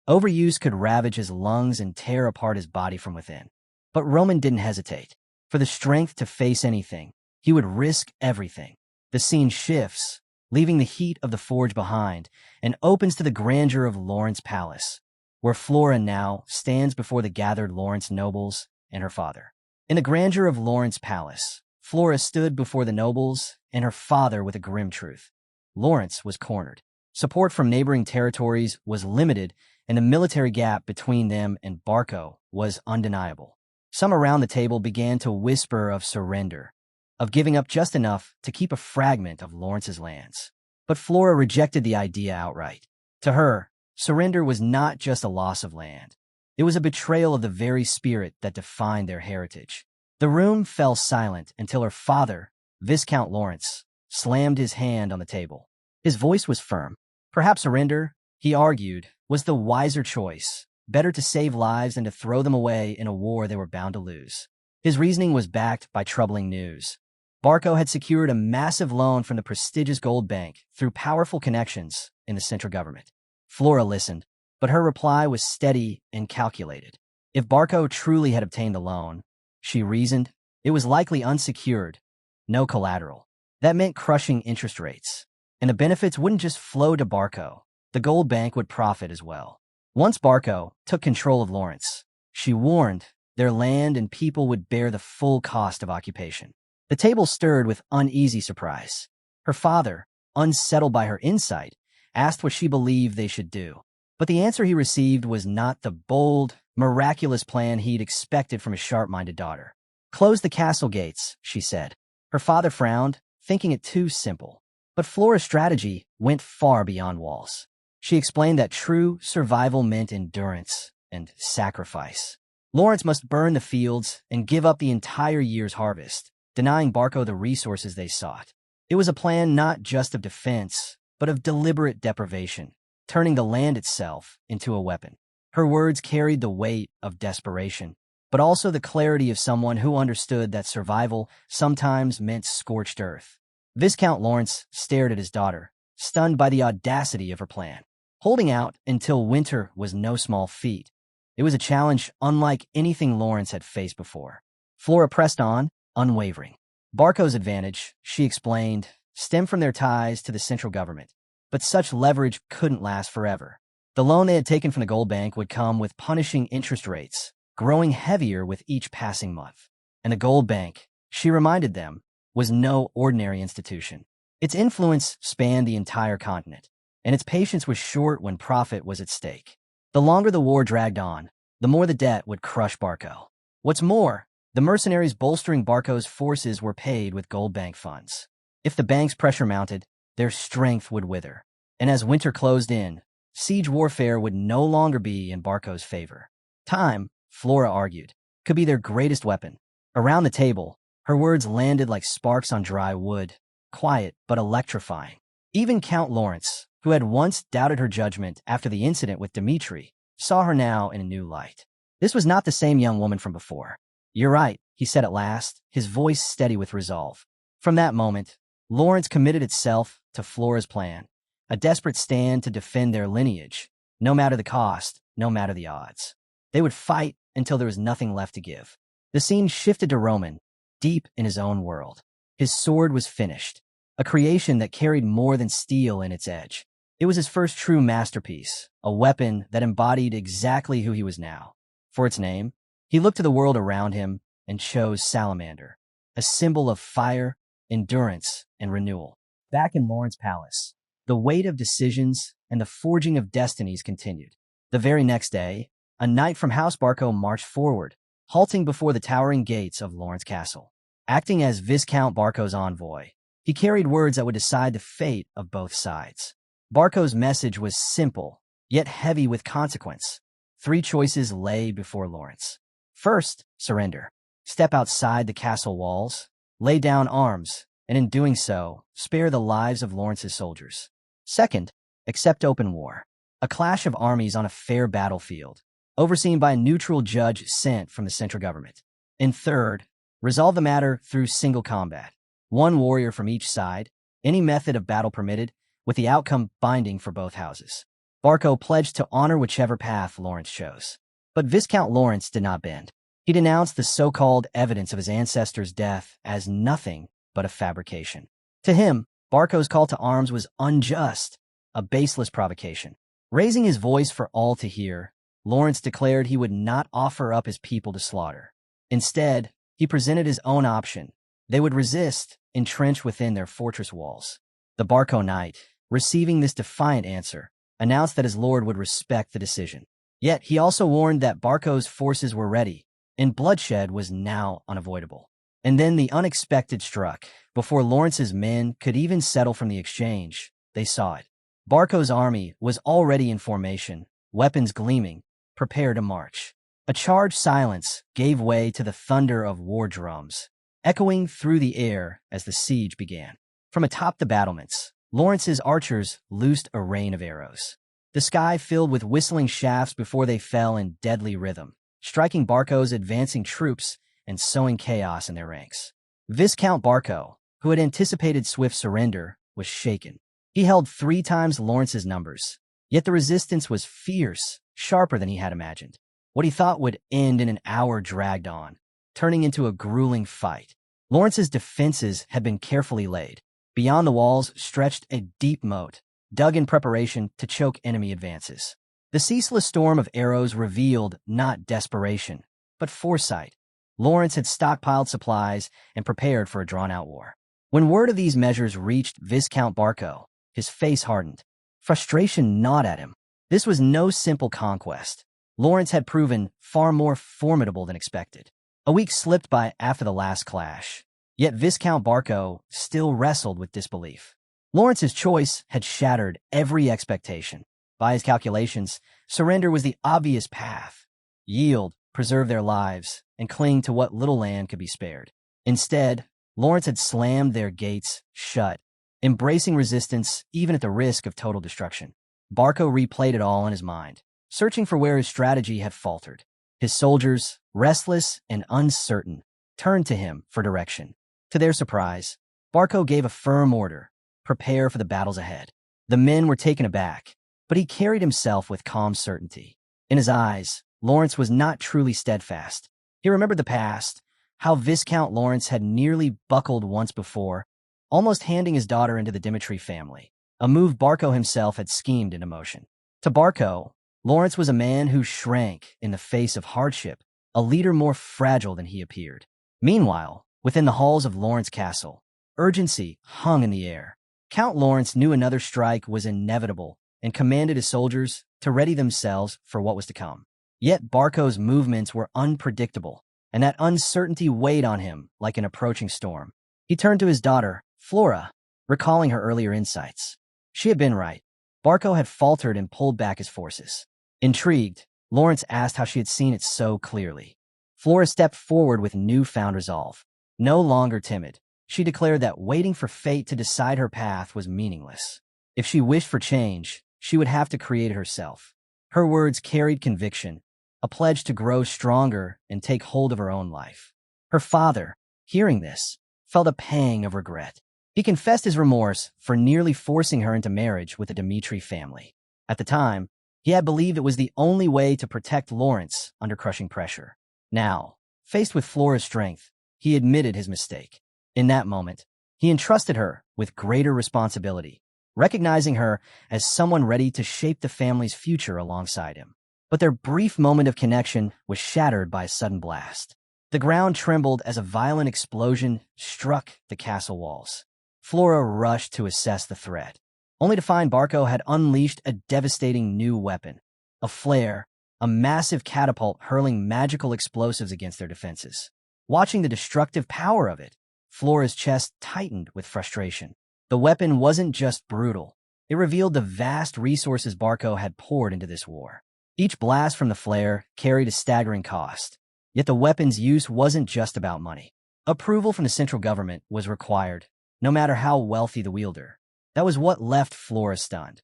Overuse could ravage his lungs and tear apart his body from within. But Roman didn't hesitate. For the strength to face anything, he would risk everything. The scene shifts, leaving the heat of the forge behind, and opens to the grandeur of Lawrence Palace, where Flora now stands before the gathered Lawrence nobles and her father. In the grandeur of Lawrence Palace, Flora stood before the nobles and her father with a grim truth. Lawrence was cornered. Support from neighboring territories was limited, and the military gap between them and Barco was undeniable. Some around the table began to whisper of surrender, of giving up just enough to keep a fragment of Lawrence's lands. But Flora rejected the idea outright. To her, surrender was not just a loss of land. It was a betrayal of the very spirit that defined their heritage. The room fell silent until her father, Viscount Lawrence, slammed his hand on the table. His voice was firm. Perhaps surrender, he argued, was the wiser choice. Better to save lives than to throw them away in a war they were bound to lose. His reasoning was backed by troubling news. Barco had secured a massive loan from the prestigious gold bank through powerful connections in the central government. Flora listened, but her reply was steady and calculated. If Barco truly had obtained the loan, she reasoned, it was likely unsecured, no collateral. That meant crushing interest rates. And the benefits wouldn't just flow to Barco. The gold bank would profit as well. Once Barco took control of Lawrence, she warned their land and people would bear the full cost of occupation. The table stirred with uneasy surprise. Her father, unsettled by her insight, asked what she believed they should do. But the answer he received was not the bold, miraculous plan he'd expected from his sharp-minded daughter. "Close the castle gates," she said. Her father frowned, thinking it too simple. But Flora's strategy went far beyond walls. She explained that true survival meant endurance and sacrifice. Lawrence must burn the fields and give up the entire year's harvest, denying Barco the resources they sought. It was a plan not just of defense, but of deliberate deprivation, turning the land itself into a weapon. Her words carried the weight of desperation, but also the clarity of someone who understood that survival sometimes meant scorched earth. Viscount Lawrence stared at his daughter, stunned by the audacity of her plan. Holding out until winter was no small feat. It was a challenge unlike anything Lawrence had faced before. Flora pressed on, unwavering. Barco's advantage, she explained, stemmed from their ties to the central government. But such leverage couldn't last forever. The loan they had taken from the gold bank would come with punishing interest rates, growing heavier with each passing month. And the gold bank, she reminded them, was no ordinary institution. Its influence spanned the entire continent, and its patience was short when profit was at stake. The longer the war dragged on, the more the debt would crush Barco. What's more, the mercenaries bolstering Barco's forces were paid with gold bank funds. If the bank's pressure mounted, their strength would wither. And as winter closed in, siege warfare would no longer be in Barco's favor. Time, Flora argued, could be their greatest weapon. Around the table, her words landed like sparks on dry wood, quiet but electrifying. Even Count Lawrence, who had once doubted her judgment after the incident with Dmitri, saw her now in a new light. This was not the same young woman from before. "You're right," he said at last, his voice steady with resolve. From that moment, Lawrence committed itself to Flora's plan, a desperate stand to defend their lineage, no matter the cost, no matter the odds. They would fight until there was nothing left to give. The scene shifted to Roman, deep in his own world. His sword was finished, a creation that carried more than steel in its edge. It was his first true masterpiece, a weapon that embodied exactly who he was now. For its name, he looked to the world around him and chose Salamander, a symbol of fire, endurance, and renewal. Back in Lawrence Palace, the weight of decisions and the forging of destinies continued. The very next day, a knight from House Barco marched forward, halting before the towering gates of Lawrence Castle. Acting as Viscount Barco's envoy, he carried words that would decide the fate of both sides. Barco's message was simple, yet heavy with consequence. 3 choices lay before Lawrence. First, surrender. step outside the castle walls, lay down arms, and in doing so, spare the lives of Lawrence's soldiers. Second, accept open war, a clash of armies on a fair battlefield, overseen by a neutral judge sent from the central government. And third, resolve the matter through single combat, one warrior from each side, any method of battle permitted, with the outcome binding for both houses. Barco pledged to honor whichever path Lawrence chose. But Viscount Lawrence did not bend. He denounced the so-called evidence of his ancestor's death as nothing but a fabrication. To him, Barco's call to arms was unjust, a baseless provocation. Raising his voice for all to hear, Lawrence declared he would not offer up his people to slaughter. Instead, he presented his own option. They would resist, entrenched within their fortress walls. The Barco knight, receiving this defiant answer, announced that his lord would respect the decision. Yet he also warned that Barco's forces were ready, and bloodshed was now unavoidable. And then the unexpected struck. Before Lawrence's men could even settle from the exchange, they saw it. Barco's army was already in formation, weapons gleaming, prepared to march. A charged silence gave way to the thunder of war drums, echoing through the air as the siege began. From atop the battlements, Lawrence's archers loosed a rain of arrows. The sky filled with whistling shafts before they fell in deadly rhythm, striking Barco's advancing troops and sowing chaos in their ranks. Viscount Barco, who had anticipated swift surrender, was shaken. He held 3 times Lawrence's numbers, yet the resistance was fierce, sharper than he had imagined. What he thought would end in an hour dragged on, turning into a grueling fight. Lawrence's defenses had been carefully laid. Beyond the walls stretched a deep moat, dug in preparation to choke enemy advances. The ceaseless storm of arrows revealed not desperation, but foresight. Lawrence had stockpiled supplies and prepared for a drawn-out war. When word of these measures reached Viscount Barco, his face hardened. Frustration gnawed at him. This was no simple conquest. Lawrence had proven far more formidable than expected. A week slipped by after the last clash, yet Viscount Barco still wrestled with disbelief. Lawrence's choice had shattered every expectation. By his calculations, surrender was the obvious path. Yield, preserve their lives, and cling to what little land could be spared. Instead, Lawrence had slammed their gates shut, embracing resistance even at the risk of total destruction. Barco replayed it all in his mind, searching for where his strategy had faltered. His soldiers, restless and uncertain, turned to him for direction. To their surprise, Barco gave a firm order: prepare for the battles ahead. The men were taken aback, but he carried himself with calm certainty. In his eyes, Lawrence was not truly steadfast. He remembered the past, how Viscount Lawrence had nearly buckled once before, almost handing his daughter into the Dmitri family, a move Barco himself had schemed into motion. To Barco, Lawrence was a man who shrank in the face of hardship, a leader more fragile than he appeared. Meanwhile, within the halls of Lawrence Castle, urgency hung in the air. Count Lawrence knew another strike was inevitable and commanded his soldiers to ready themselves for what was to come. Yet Barco's movements were unpredictable, and that uncertainty weighed on him like an approaching storm. He turned to his daughter, Flora, recalling her earlier insights. She had been right. Barco had faltered and pulled back his forces. Intrigued, Lawrence asked how she had seen it so clearly. Flora stepped forward with newfound resolve. No longer timid, she declared that waiting for fate to decide her path was meaningless. If she wished for change, she would have to create it herself. Her words carried conviction, a pledge to grow stronger and take hold of her own life. Her father, hearing this, felt a pang of regret. He confessed his remorse for nearly forcing her into marriage with the Dmitri family. At the time, he had believed it was the only way to protect Lawrence under crushing pressure. Now, faced with Flora's strength, he admitted his mistake. In that moment, he entrusted her with greater responsibility, recognizing her as someone ready to shape the family's future alongside him. But their brief moment of connection was shattered by a sudden blast. The ground trembled as a violent explosion struck the castle walls. Flora rushed to assess the threat, only to find Barco had unleashed a devastating new weapon, a flare, a massive catapult hurling magical explosives against their defenses. Watching the destructive power of it, Flora's chest tightened with frustration. The weapon wasn't just brutal. It revealed the vast resources Barco had poured into this war. Each blast from the flare carried a staggering cost, Yet the weapon's use wasn't just about money. Approval from the central government was required, no matter how wealthy the wielder. That was what left Flora stunned.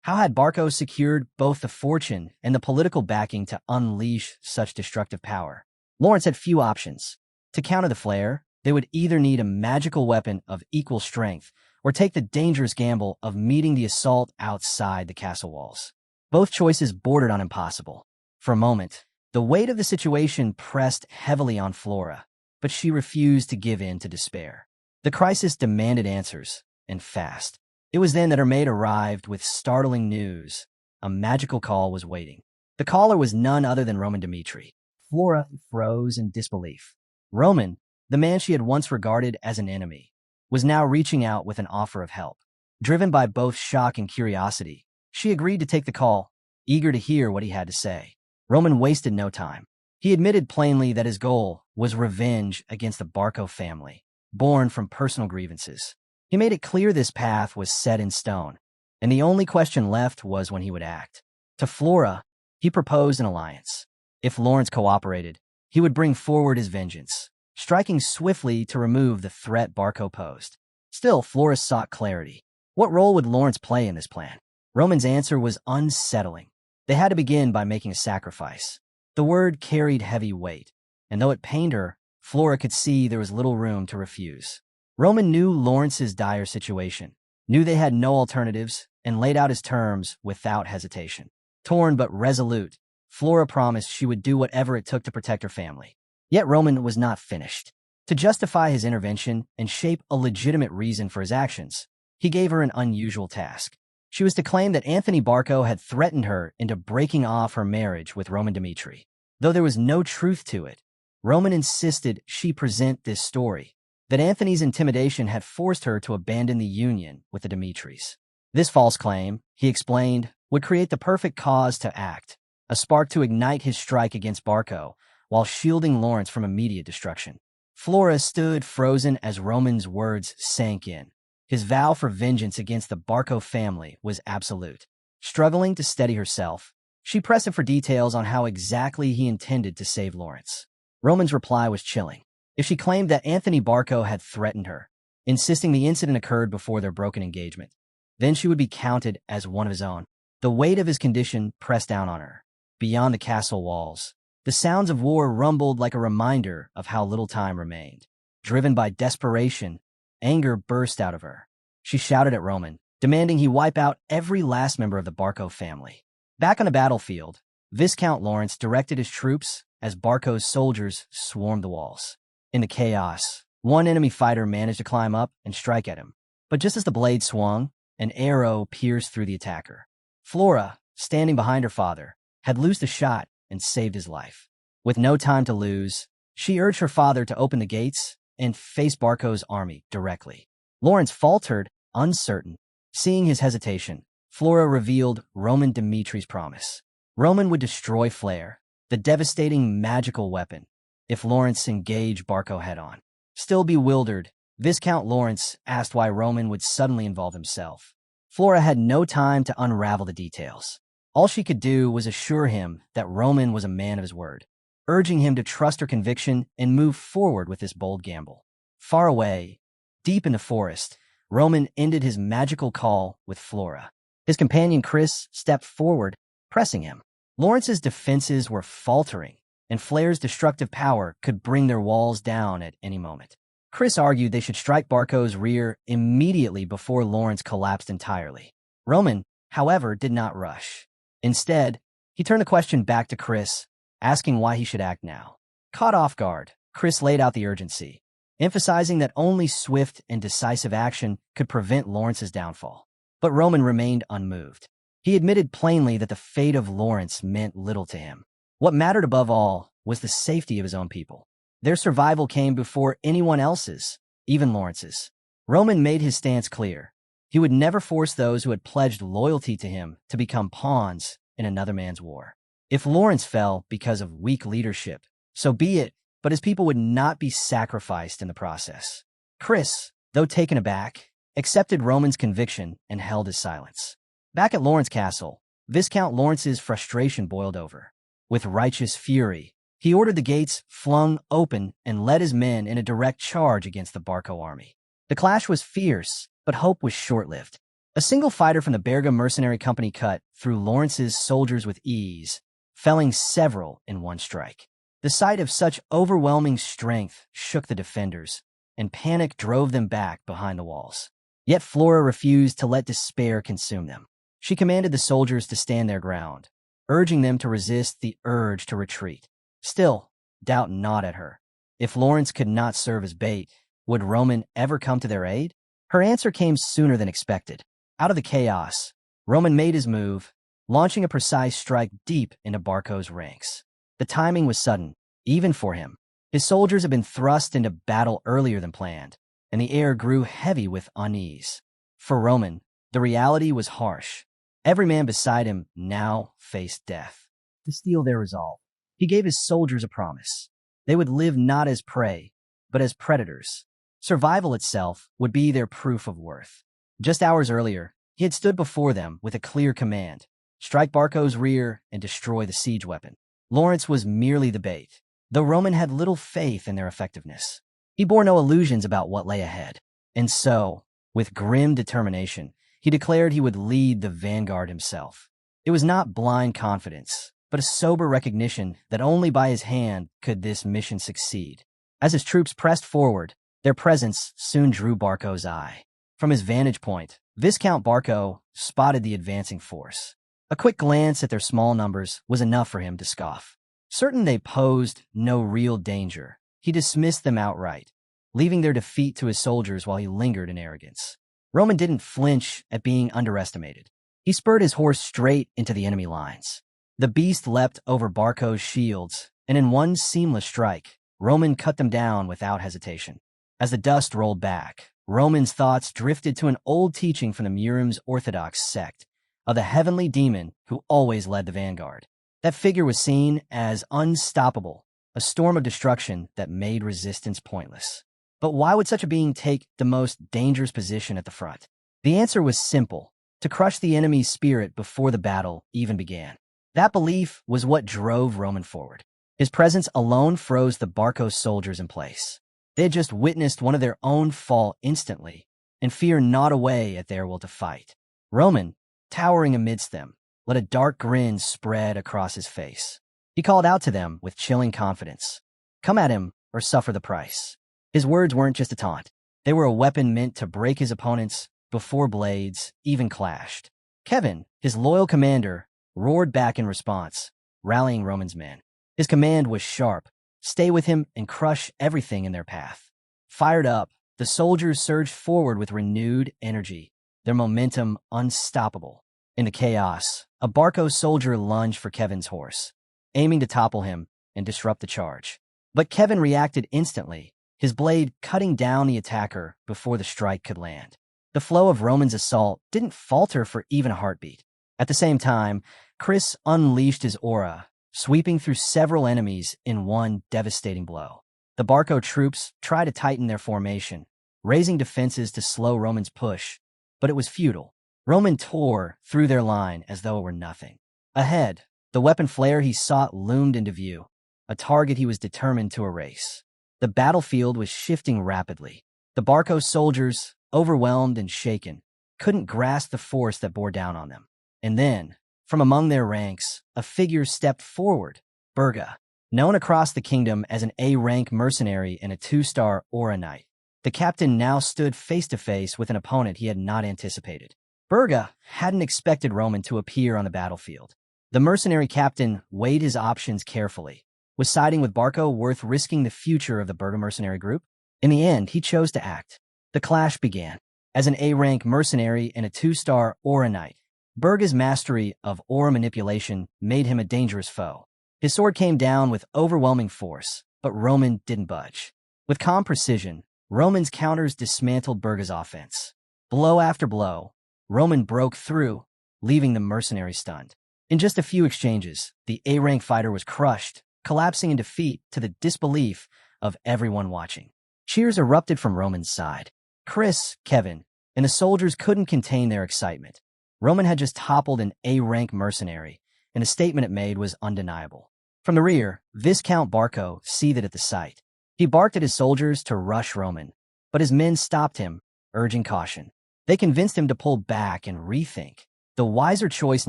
How had Barco secured both the fortune and the political backing to unleash such destructive power? Lawrence had few options. To counter the flare, they would either need a magical weapon of equal strength or take the dangerous gamble of meeting the assault outside the castle walls. Both choices bordered on impossible. For a moment, the weight of the situation pressed heavily on Flora, but she refused to give in to despair. The crisis demanded answers, and fast. It was then that her maid arrived with startling news. A magical call was waiting. The caller was none other than Roman Dmitri. Flora froze in disbelief. Roman, the man she had once regarded as an enemy, was now reaching out with an offer of help. Driven by both shock and curiosity, she agreed to take the call, eager to hear what he had to say. Roman wasted no time. He admitted plainly that his goal was revenge against the Barco family, born from personal grievances. He made it clear this path was set in stone, and the only question left was when he would act. To Flora, he proposed an alliance. If Lawrence cooperated, he would bring forward his vengeance, striking swiftly to remove the threat Barco posed. Still, Flora sought clarity. What role would Lawrence play in this plan? Roman's answer was unsettling. They had to begin by making a sacrifice. The word carried heavy weight, and though it pained her, Flora could see there was little room to refuse. Roman knew Lawrence's dire situation, knew they had no alternatives, and laid out his terms without hesitation. Torn but resolute, Flora promised she would do whatever it took to protect her family. Yet Roman was not finished. To justify his intervention and shape a legitimate reason for his actions, he gave her an unusual task. She was to claim that Anthony Barco had threatened her into breaking off her marriage with Roman Dmitri. Though there was no truth to it, Roman insisted she present this story, that Anthony's intimidation had forced her to abandon the union with the Dmitris. This false claim, he explained, would create the perfect cause to act, a spark to ignite his strike against Barco, while shielding Lawrence from immediate destruction. Flora stood frozen as Roman's words sank in. His vow for vengeance against the Barco family was absolute. Struggling to steady herself, she pressed him for details on how exactly he intended to save Lawrence. Roman's reply was chilling. If she claimed that Anthony Barco had threatened her, insisting the incident occurred before their broken engagement, then she would be counted as one of his own. The weight of his condition pressed down on her. Beyond the castle walls, the sounds of war rumbled like a reminder of how little time remained. Driven by desperation, anger burst out of her. She shouted at Roman, demanding he wipe out every last member of the Barco family. Back on the battlefield, Viscount Lawrence directed his troops as Barco's soldiers swarmed the walls. In the chaos, one enemy fighter managed to climb up and strike at him. But just as the blade swung, an arrow pierced through the attacker. Flora, standing behind her father, had loosed a shot and saved his life. With no time to lose, she urged her father to open the gates and face Barco's army directly. Lawrence faltered, uncertain. Seeing his hesitation, Flora revealed Roman Dmitri's promise. Roman would destroy Flare, the devastating magical weapon, if Lawrence engaged Barco head-on. Still bewildered, Viscount Lawrence asked why Roman would suddenly involve himself. Flora had no time to unravel the details. All she could do was assure him that Roman was a man of his word, urging him to trust her conviction and move forward with this bold gamble. Far away, deep in the forest, Roman ended his magical call with Flora. His companion Chris stepped forward, pressing him. Lawrence's defenses were faltering, and Flare's destructive power could bring their walls down at any moment. Chris argued they should strike Barco's rear immediately before Lawrence collapsed entirely. Roman, however, did not rush. Instead, he turned the question back to Chris, asking why he should act now. Caught off guard, Chris laid out the urgency, emphasizing that only swift and decisive action could prevent Lawrence's downfall. But Roman remained unmoved. He admitted plainly that the fate of Lawrence meant little to him. What mattered above all was the safety of his own people. Their survival came before anyone else's, even Lawrence's. Roman made his stance clear. He would never force those who had pledged loyalty to him to become pawns in another man's war. If Lawrence fell because of weak leadership, so be it, but his people would not be sacrificed in the process. Chris, though taken aback, accepted Roman's conviction and held his silence. Back at Lawrence Castle, Viscount Lawrence's frustration boiled over. With righteous fury, He ordered the gates flung open and led his men in a direct charge against the Barco army. The clash was fierce, but hope was short-lived. A single fighter from the Berga mercenary company cut through Lawrence's soldiers with ease, felling several in one strike. The sight of such overwhelming strength shook the defenders, and panic drove them back behind the walls. Yet Flora refused to let despair consume them. She commanded the soldiers to stand their ground, urging them to resist the urge to retreat. Still, doubt gnawed at her. If Lawrence could not serve as bait, would Roman ever come to their aid? Her answer came sooner than expected. Out of the chaos, Roman made his move, launching a precise strike deep into Barco's ranks. The timing was sudden, even for him. His soldiers had been thrust into battle earlier than planned, and the air grew heavy with unease. For Roman, the reality was harsh. Every man beside him now faced death. To steel their resolve, he gave his soldiers a promise. They would live not as prey, but as predators. Survival itself would be their proof of worth. Just hours earlier, he had stood before them with a clear command: strike Barco's rear and destroy the siege weapon. Lawrence was merely the bait, though Roman had little faith in their effectiveness. He bore no illusions about what lay ahead. And so, with grim determination, he declared he would lead the vanguard himself. It was not blind confidence, but a sober recognition that only by his hand could this mission succeed. As his troops pressed forward, their presence soon drew Barco's eye. From his vantage point, Viscount Barco spotted the advancing force. A quick glance at their small numbers was enough for him to scoff. Certain they posed no real danger, he dismissed them outright, leaving their defeat to his soldiers while he lingered in arrogance. Roman didn't flinch at being underestimated. He spurred his horse straight into the enemy lines. The beast leapt over Barco's shields, and in one seamless strike, Roman cut them down without hesitation. As the dust rolled back, Roman's thoughts drifted to an old teaching from the Murim's Orthodox sect of the heavenly demon who always led the vanguard. That figure was seen as unstoppable, a storm of destruction that made resistance pointless. But why would such a being take the most dangerous position at the front? The answer was simple: to crush the enemy's spirit before the battle even began. That belief was what drove Roman forward. His presence alone froze the Barco soldiers in place. They had just witnessed one of their own fall instantly, and fear gnawed away at their will to fight. Roman, towering amidst them, let a dark grin spread across his face. He called out to them with chilling confidence: "Come at him or suffer the price." His words weren't just a taunt. They were a weapon meant to break his opponents before blades even clashed. Kevin, his loyal commander, roared back in response, rallying Roman's men. His command was sharp: stay with him and crush everything in their path. Fired up, the soldiers surged forward with renewed energy, their momentum unstoppable. In the chaos, a Barco soldier lunged for Kevin's horse, aiming to topple him and disrupt the charge. But Kevin reacted instantly, his blade cutting down the attacker before the strike could land. The flow of Roman's assault didn't falter for even a heartbeat. At the same time, Chris unleashed his aura, sweeping through several enemies in one devastating blow. The Barco troops tried to tighten their formation, raising defenses to slow Roman's push, but it was futile. Roman tore through their line as though it were nothing. Ahead, the weapon flare he sought loomed into view, a target he was determined to erase. The battlefield was shifting rapidly. The Barco soldiers, overwhelmed and shaken, couldn't grasp the force that bore down on them. And then, from among their ranks, a figure stepped forward: Berga, known across the kingdom as an A-rank mercenary and a 2-star aura knight. The captain now stood face-to-face with an opponent he had not anticipated. Berga hadn't expected Roman to appear on the battlefield. The mercenary captain weighed his options carefully. Was siding with Barco worth risking the future of the Berga mercenary group? In the end, he chose to act. The clash began. As an A-rank mercenary and a 2-star aura knight, Berga's mastery of aura manipulation made him a dangerous foe. His sword came down with overwhelming force, but Roman didn't budge. With calm precision, Roman's counters dismantled Berga's offense. Blow after blow, Roman broke through, leaving the mercenary stunned. In just a few exchanges, the A-rank fighter was crushed, collapsing in defeat to the disbelief of everyone watching. Cheers erupted from Roman's side. Chris, Kevin, and the soldiers couldn't contain their excitement. Roman had just toppled an A-rank mercenary, and the statement it made was undeniable. From the rear, Viscount Barco seethed at the sight. He barked at his soldiers to rush Roman, but his men stopped him, urging caution. They convinced him to pull back and rethink. The wiser choice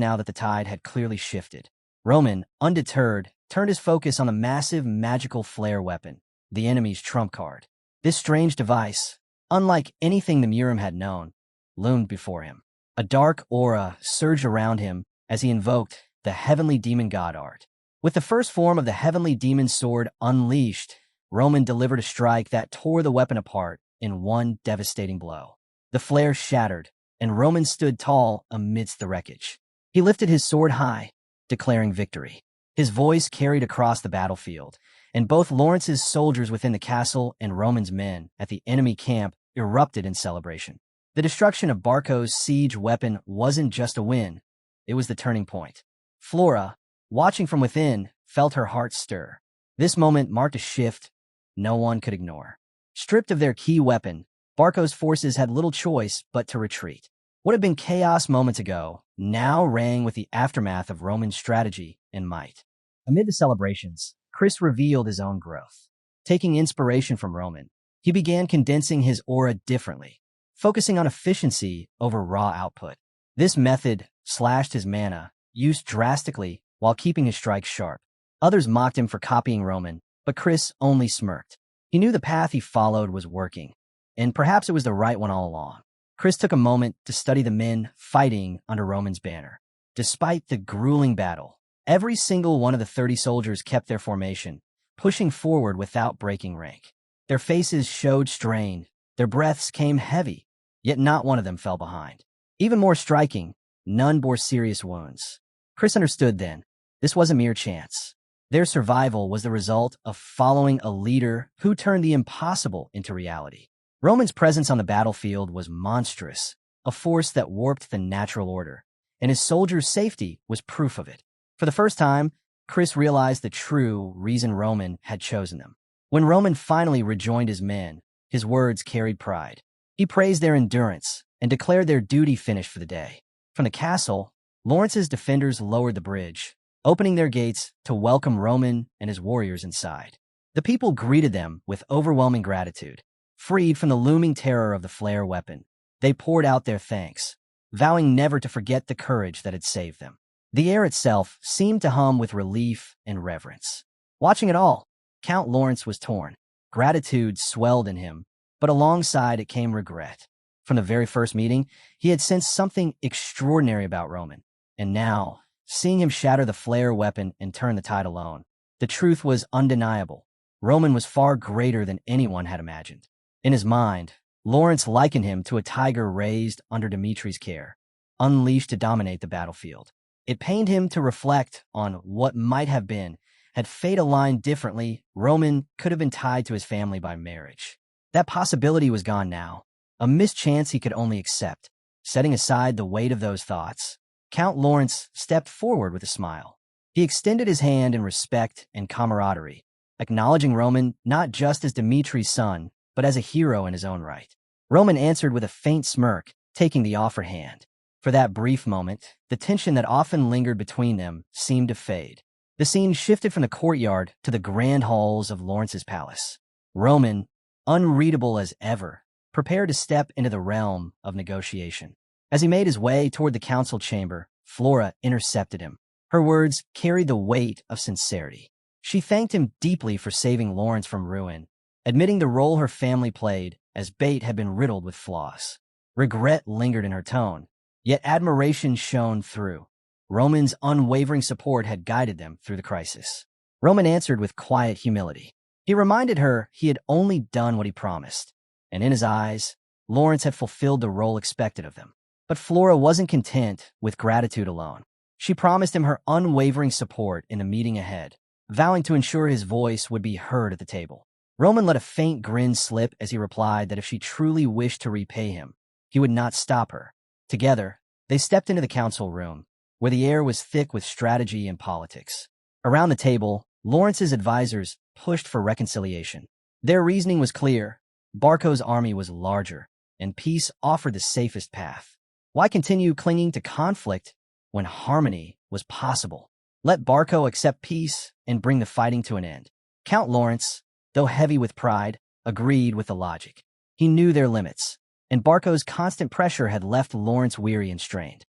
now that the tide had clearly shifted. Roman, undeterred, turned his focus on the massive magical flare weapon, the enemy's trump card. This strange device, unlike anything the Murim had known, loomed before him. A dark aura surged around him as he invoked the heavenly demon god art. With the first form of the heavenly demon sword unleashed, Roman delivered a strike that tore the weapon apart in one devastating blow. The flare shattered, and Roman stood tall amidst the wreckage. He lifted his sword high, declaring victory. His voice carried across the battlefield, and both Lawrence's soldiers within the castle and Roman's men at the enemy camp erupted in celebration. The destruction of Barco's siege weapon wasn't just a win, it was the turning point. Flora, watching from within, felt her heart stir. This moment marked a shift no one could ignore. Stripped of their key weapon, Barco's forces had little choice but to retreat. What had been chaos moments ago now rang with the aftermath of Roman strategy and might. Amid the celebrations, Chris revealed his own growth. Taking inspiration from Roman, he began condensing his aura differently, focusing on efficiency over raw output. This method slashed his mana use drastically while keeping his strikes sharp. Others mocked him for copying Roman, but Chris only smirked. He knew the path he followed was working, and perhaps it was the right one all along. Chris took a moment to study the men fighting under Roman's banner. Despite the grueling battle, every single one of the 30 soldiers kept their formation, pushing forward without breaking rank. Their faces showed strain, their breaths came heavy, yet not one of them fell behind. Even more striking, none bore serious wounds. Chris understood then, this wasn't mere chance. Their survival was the result of following a leader who turned the impossible into reality. Roman's presence on the battlefield was monstrous, a force that warped the natural order, and his soldiers' safety was proof of it. For the first time, Chris realized the true reason Roman had chosen them. When Roman finally rejoined his men, his words carried pride. He praised their endurance and declared their duty finished for the day. From the castle, Lawrence's defenders lowered the bridge, opening their gates to welcome Roman and his warriors inside. The people greeted them with overwhelming gratitude. Freed from the looming terror of the flare weapon, they poured out their thanks, vowing never to forget the courage that had saved them. The air itself seemed to hum with relief and reverence. Watching it all, Count Lawrence was torn. Gratitude swelled in him, but alongside it came regret. From the very first meeting, he had sensed something extraordinary about Roman, and now, seeing him shatter the flare weapon and turn the tide alone, the truth was undeniable. Roman was far greater than anyone had imagined. In his mind, Lawrence likened him to a tiger raised under Dmitri's care, unleashed to dominate the battlefield. It pained him to reflect on what might have been. Had fate aligned differently, Roman could have been tied to his family by marriage. That possibility was gone now, a mischance he could only accept. Setting aside the weight of those thoughts, Count Lawrence stepped forward with a smile. He extended his hand in respect and camaraderie, acknowledging Roman not just as Dmitri's son, but as a hero in his own right. Roman answered with a faint smirk, taking the offered hand. For that brief moment, the tension that often lingered between them seemed to fade. The scene shifted from the courtyard to the grand halls of Lawrence's palace. Roman, unreadable as ever, prepared to step into the realm of negotiation. As he made his way toward the council chamber, Flora intercepted him. Her words carried the weight of sincerity. She thanked him deeply for saving Lawrence from ruin, admitting the role her family played as Bate had been riddled with flaws. Regret lingered in her tone, yet admiration shone through. Roman's unwavering support had guided them through the crisis. Roman answered with quiet humility. He reminded her he had only done what he promised, and in his eyes, Lawrence had fulfilled the role expected of them. But Flora wasn't content with gratitude alone. She promised him her unwavering support in the meeting ahead, vowing to ensure his voice would be heard at the table. Roman let a faint grin slip as he replied that if she truly wished to repay him, he would not stop her. Together, they stepped into the council room, where the air was thick with strategy and politics. Around the table, Lawrence's advisors pushed for reconciliation. Their reasoning was clear. Barco's army was larger, and peace offered the safest path. Why continue clinging to conflict when harmony was possible? Let Barco accept peace and bring the fighting to an end. Count Lawrence, though heavy with pride, agreed with the logic. He knew their limits, and Barco's constant pressure had left Lawrence weary and strained.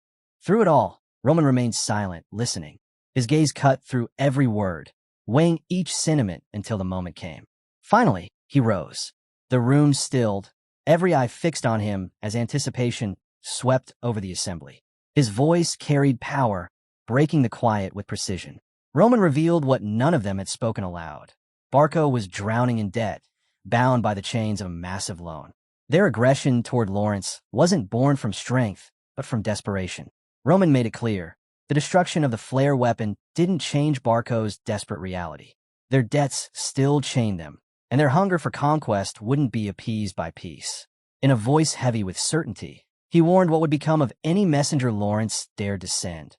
Through it all, Roman remained silent, listening. His gaze cut through every word, weighing each sentiment until the moment came. Finally, he rose. The room stilled, every eye fixed on him as anticipation swept over the assembly. His voice carried power, breaking the quiet with precision. Roman revealed what none of them had spoken aloud. Barco was drowning in debt, bound by the chains of a massive loan. Their aggression toward Lawrence wasn't born from strength, but from desperation. Roman made it clear. The destruction of the flare weapon didn't change Barco's desperate reality. Their debts still chained them, and their hunger for conquest wouldn't be appeased by peace. In a voice heavy with certainty, he warned what would become of any messenger Lawrence dared to send.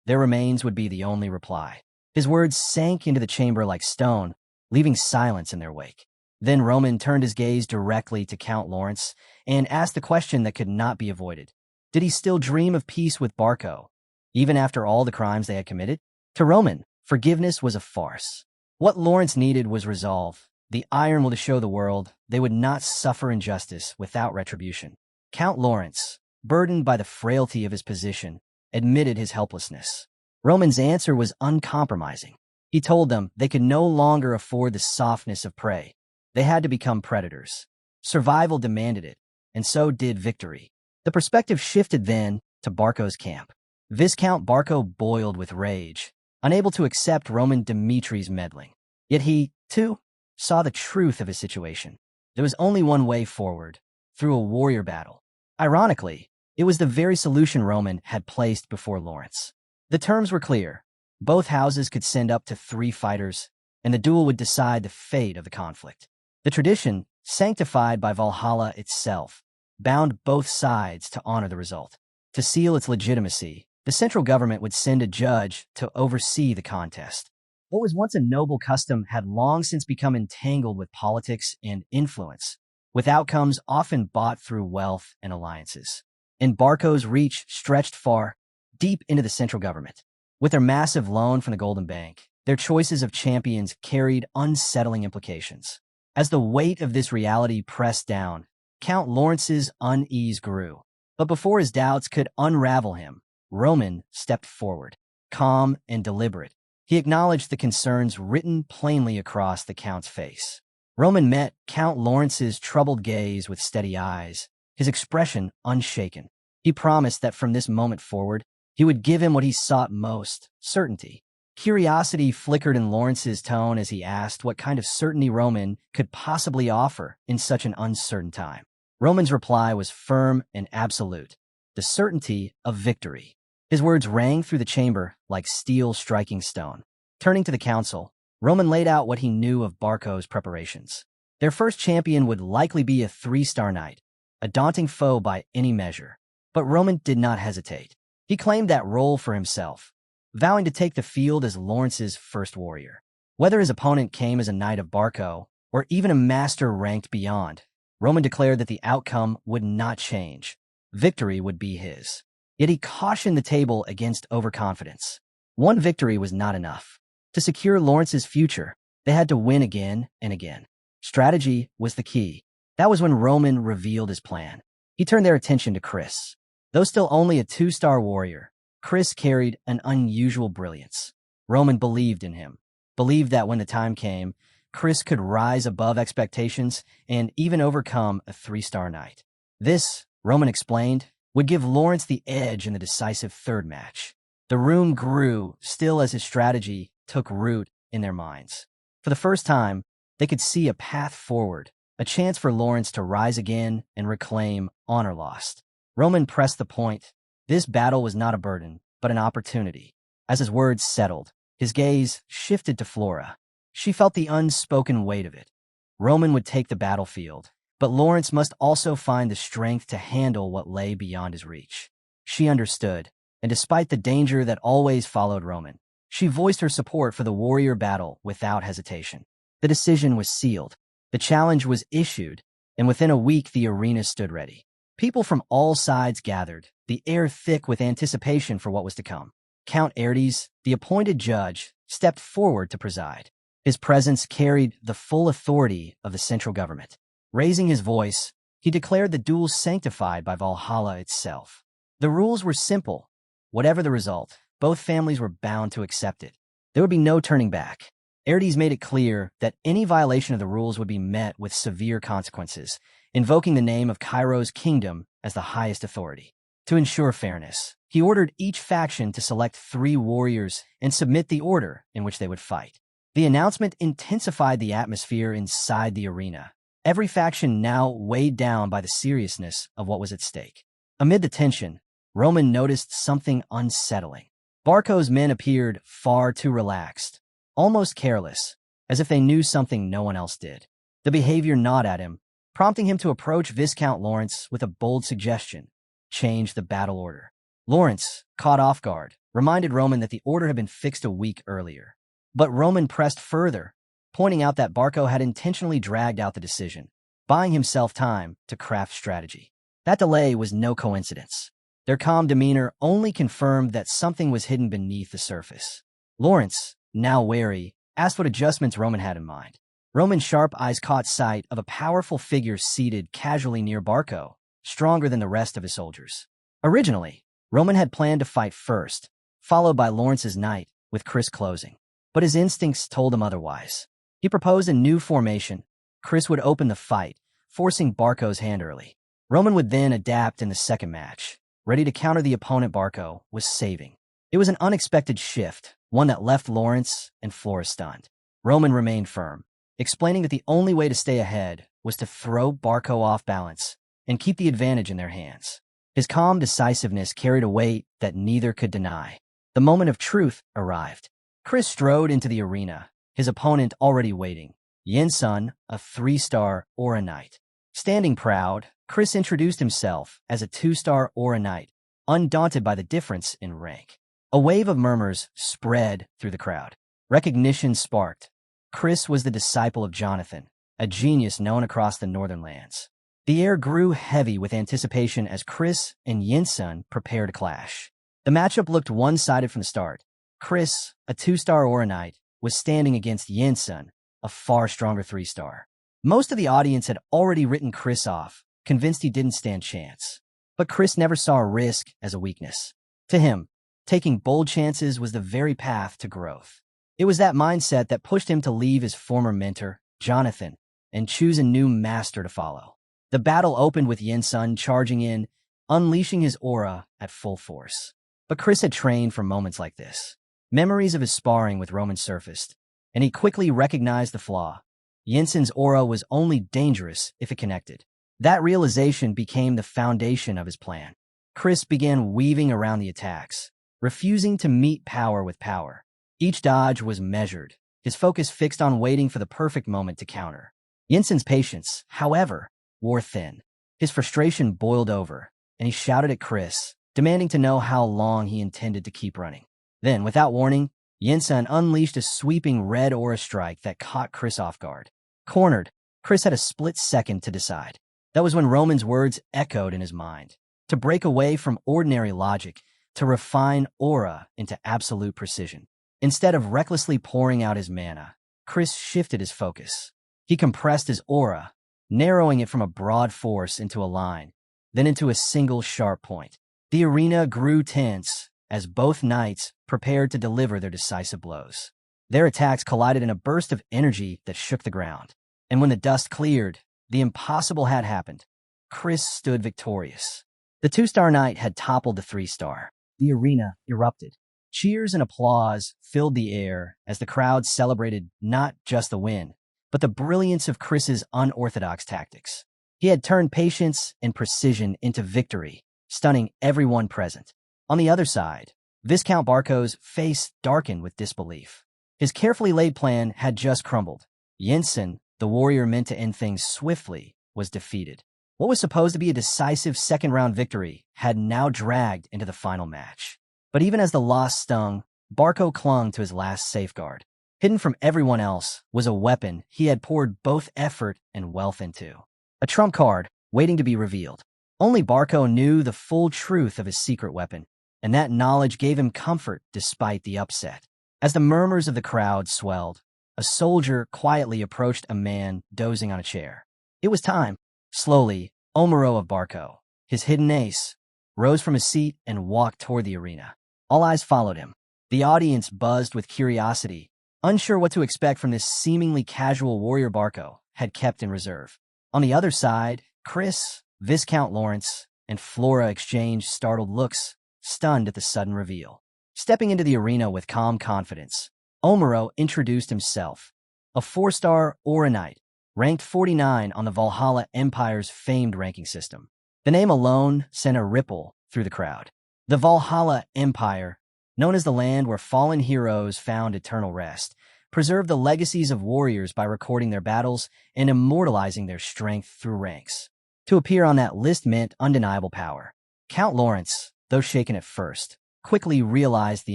Their remains would be the only reply. His words sank into the chamber like stone, leaving silence in their wake. Then Roman turned his gaze directly to Count Lawrence and asked the question that could not be avoided. Did he still dream of peace with Barco, even after all the crimes they had committed? To Roman, forgiveness was a farce. What Lawrence needed was resolve. The iron will show the world they would not suffer injustice without retribution. Count Lawrence, burdened by the frailty of his position, admitted his helplessness. Roman's answer was uncompromising. He told them they could no longer afford the softness of prey. They had to become predators. Survival demanded it, and so did victory. The perspective shifted then to Barco's camp. Viscount Barco boiled with rage, unable to accept Roman Dmitri's meddling. Yet he, too, saw the truth of his situation. There was only one way forward, through a warrior battle. Ironically, it was the very solution Roman had placed before Lawrence. The terms were clear. Both houses could send up to 3 fighters, and the duel would decide the fate of the conflict. The tradition, sanctified by Valhalla itself, bound both sides to honor the result. To seal its legitimacy, the central government would send a judge to oversee the contest. What was once a noble custom had long since become entangled with politics and influence, with outcomes often bought through wealth and alliances. And Barco's reach stretched far, deep into the central government. With their massive loan from the Golden Bank, their choices of champions carried unsettling implications. As the weight of this reality pressed down, Count Lawrence's unease grew. But before his doubts could unravel him, Roman stepped forward, calm and deliberate. He acknowledged the concerns written plainly across the Count's face. Roman met Count Lawrence's troubled gaze with steady eyes, his expression unshaken. He promised that from this moment forward, he would give him what he sought most, certainty. Curiosity flickered in Lawrence's tone as he asked what kind of certainty Roman could possibly offer in such an uncertain time. Roman's reply was firm and absolute, the certainty of victory. His words rang through the chamber like steel striking stone. Turning to the council, Roman laid out what he knew of Barco's preparations. Their first champion would likely be a 3-star knight, a daunting foe by any measure. But Roman did not hesitate. He claimed that role for himself, vowing to take the field as Lawrence's first warrior. Whether his opponent came as a knight of Barco, or even a master ranked beyond, Roman declared that the outcome would not change. Victory would be his. Yet he cautioned the table against overconfidence. One victory was not enough. To secure Lawrence's future, they had to win again and again. Strategy was the key. That was when Roman revealed his plan. He turned their attention to Chris. Though still only a 2-star warrior, Chris carried an unusual brilliance. Roman believed in him, believed that when the time came, Chris could rise above expectations and even overcome a 3-star knight. This, Roman explained, would give Lawrence the edge in the decisive third match. The room grew, still as his strategy took root in their minds. For the first time, they could see a path forward, a chance for Lawrence to rise again and reclaim honor lost. Roman pressed the point. This battle was not a burden, but an opportunity. As his words settled, his gaze shifted to Flora. She felt the unspoken weight of it. Roman would take the battlefield, but Lawrence must also find the strength to handle what lay beyond his reach. She understood, and despite the danger that always followed Roman, she voiced her support for the warrior battle without hesitation. The decision was sealed. The challenge was issued, and within a week the arena stood ready. People from all sides gathered, the air thick with anticipation for what was to come. Count Erdes, the appointed judge, stepped forward to preside. His presence carried the full authority of the central government. Raising his voice, he declared the duel sanctified by Valhalla itself. The rules were simple. Whatever the result, both families were bound to accept it. There would be no turning back. Erdes made it clear that any violation of the rules would be met with severe consequences, invoking the name of Cairo's kingdom as the highest authority. To ensure fairness, he ordered each faction to select 3 warriors and submit the order in which they would fight. The announcement intensified the atmosphere inside the arena. Every faction now weighed down by the seriousness of what was at stake. Amid the tension, Roman noticed something unsettling. Barco's men appeared far too relaxed, almost careless, as if they knew something no one else did. The behavior gnawed at him, prompting him to approach Viscount Lawrence with a bold suggestion: change the battle order. Lawrence, caught off guard, reminded Roman that the order had been fixed a week earlier. But Roman pressed further, pointing out that Barco had intentionally dragged out the decision, buying himself time to craft strategy. That delay was no coincidence. Their calm demeanor only confirmed that something was hidden beneath the surface. Lawrence, now wary, asked what adjustments Roman had in mind. Roman's sharp eyes caught sight of a powerful figure seated casually near Barco, stronger than the rest of his soldiers. Originally, Roman had planned to fight first, followed by Lawrence's knight, with Chris closing. But his instincts told him otherwise. He proposed a new formation. Chris would open the fight, forcing Barco's hand early. Roman would then adapt in the second match, ready to counter the opponent Barco was saving. It was an unexpected shift, one that left Lawrence and Flora stunned. Roman remained firm, explaining that the only way to stay ahead was to throw Barco off balance and keep the advantage in their hands. His calm decisiveness carried a weight that neither could deny. The moment of truth arrived. Chris strode into the arena, his opponent already waiting, Yin-sun, a 3-star Aura Knight. Standing proud, Chris introduced himself as a 2-star Aura Knight, undaunted by the difference in rank. A wave of murmurs spread through the crowd. Recognition sparked. Chris was the disciple of Jonathan, a genius known across the northern lands. The air grew heavy with anticipation as Chris and Yin-sun prepared to clash. The matchup looked one-sided from the start. Chris, a 2-star Aura Knight, was standing against Yin-sun, a far stronger 3-star. Most of the audience had already written Chris off, convinced he didn't stand chance. But Chris never saw risk as a weakness. To him, taking bold chances was the very path to growth. It was that mindset that pushed him to leave his former mentor, Jonathan, and choose a new master to follow. The battle opened with Yin-sun charging in, unleashing his aura at full force. But Chris had trained for moments like this. Memories of his sparring with Roman surfaced, and he quickly recognized the flaw. Yin-sun's aura was only dangerous if it connected. That realization became the foundation of his plan. Chris began weaving around the attacks, refusing to meet power with power. Each dodge was measured, his focus fixed on waiting for the perfect moment to counter. Yin-sun's patience, however, wore thin. His frustration boiled over, and he shouted at Chris, demanding to know how long he intended to keep running. Then, without warning, Yin-sun unleashed a sweeping red aura strike that caught Chris off guard. Cornered, Chris had a split second to decide. That was when Roman's words echoed in his mind. To break away from ordinary logic, to refine aura into absolute precision. Instead of recklessly pouring out his mana, Chris shifted his focus. He compressed his aura, narrowing it from a broad force into a line, then into a single sharp point. The arena grew tense as both knights prepared to deliver their decisive blows. Their attacks collided in a burst of energy that shook the ground. And when the dust cleared, the impossible had happened. Chris stood victorious. The 2-star knight had toppled the 3-star. The arena erupted. Cheers and applause filled the air as the crowd celebrated not just the win, but the brilliance of Chris's unorthodox tactics. He had turned patience and precision into victory, stunning everyone present. On the other side, Viscount Barco's face darkened with disbelief. His carefully laid plan had just crumbled. Yin-sun, the warrior meant to end things swiftly, was defeated. What was supposed to be a decisive second-round victory had now dragged into the final match. But even as the loss stung, Barco clung to his last safeguard. Hidden from everyone else was a weapon he had poured both effort and wealth into. A trump card, waiting to be revealed. Only Barco knew the full truth of his secret weapon. and that knowledge gave him comfort despite the upset. As the murmurs of the crowd swelled, a soldier quietly approached a man dozing on a chair. It was time. Slowly, Romero of Barco, his hidden ace, rose from his seat and walked toward the arena. All eyes followed him. The audience buzzed with curiosity, unsure what to expect from this seemingly casual warrior Barco had kept in reserve. On the other side, Chris, Viscount Lawrence, and Flora exchanged startled looks, stunned at the sudden reveal. Stepping into the arena with calm confidence, Romero introduced himself, a 4-star Aura Knight, ranked 49 on the Valhalla Empire's famed ranking system. The name alone sent a ripple through the crowd. The Valhalla Empire, known as the land where fallen heroes found eternal rest, preserved the legacies of warriors by recording their battles and immortalizing their strength through ranks. To appear on that list meant undeniable power. Count Lawrence, though shaken at first, quickly realized the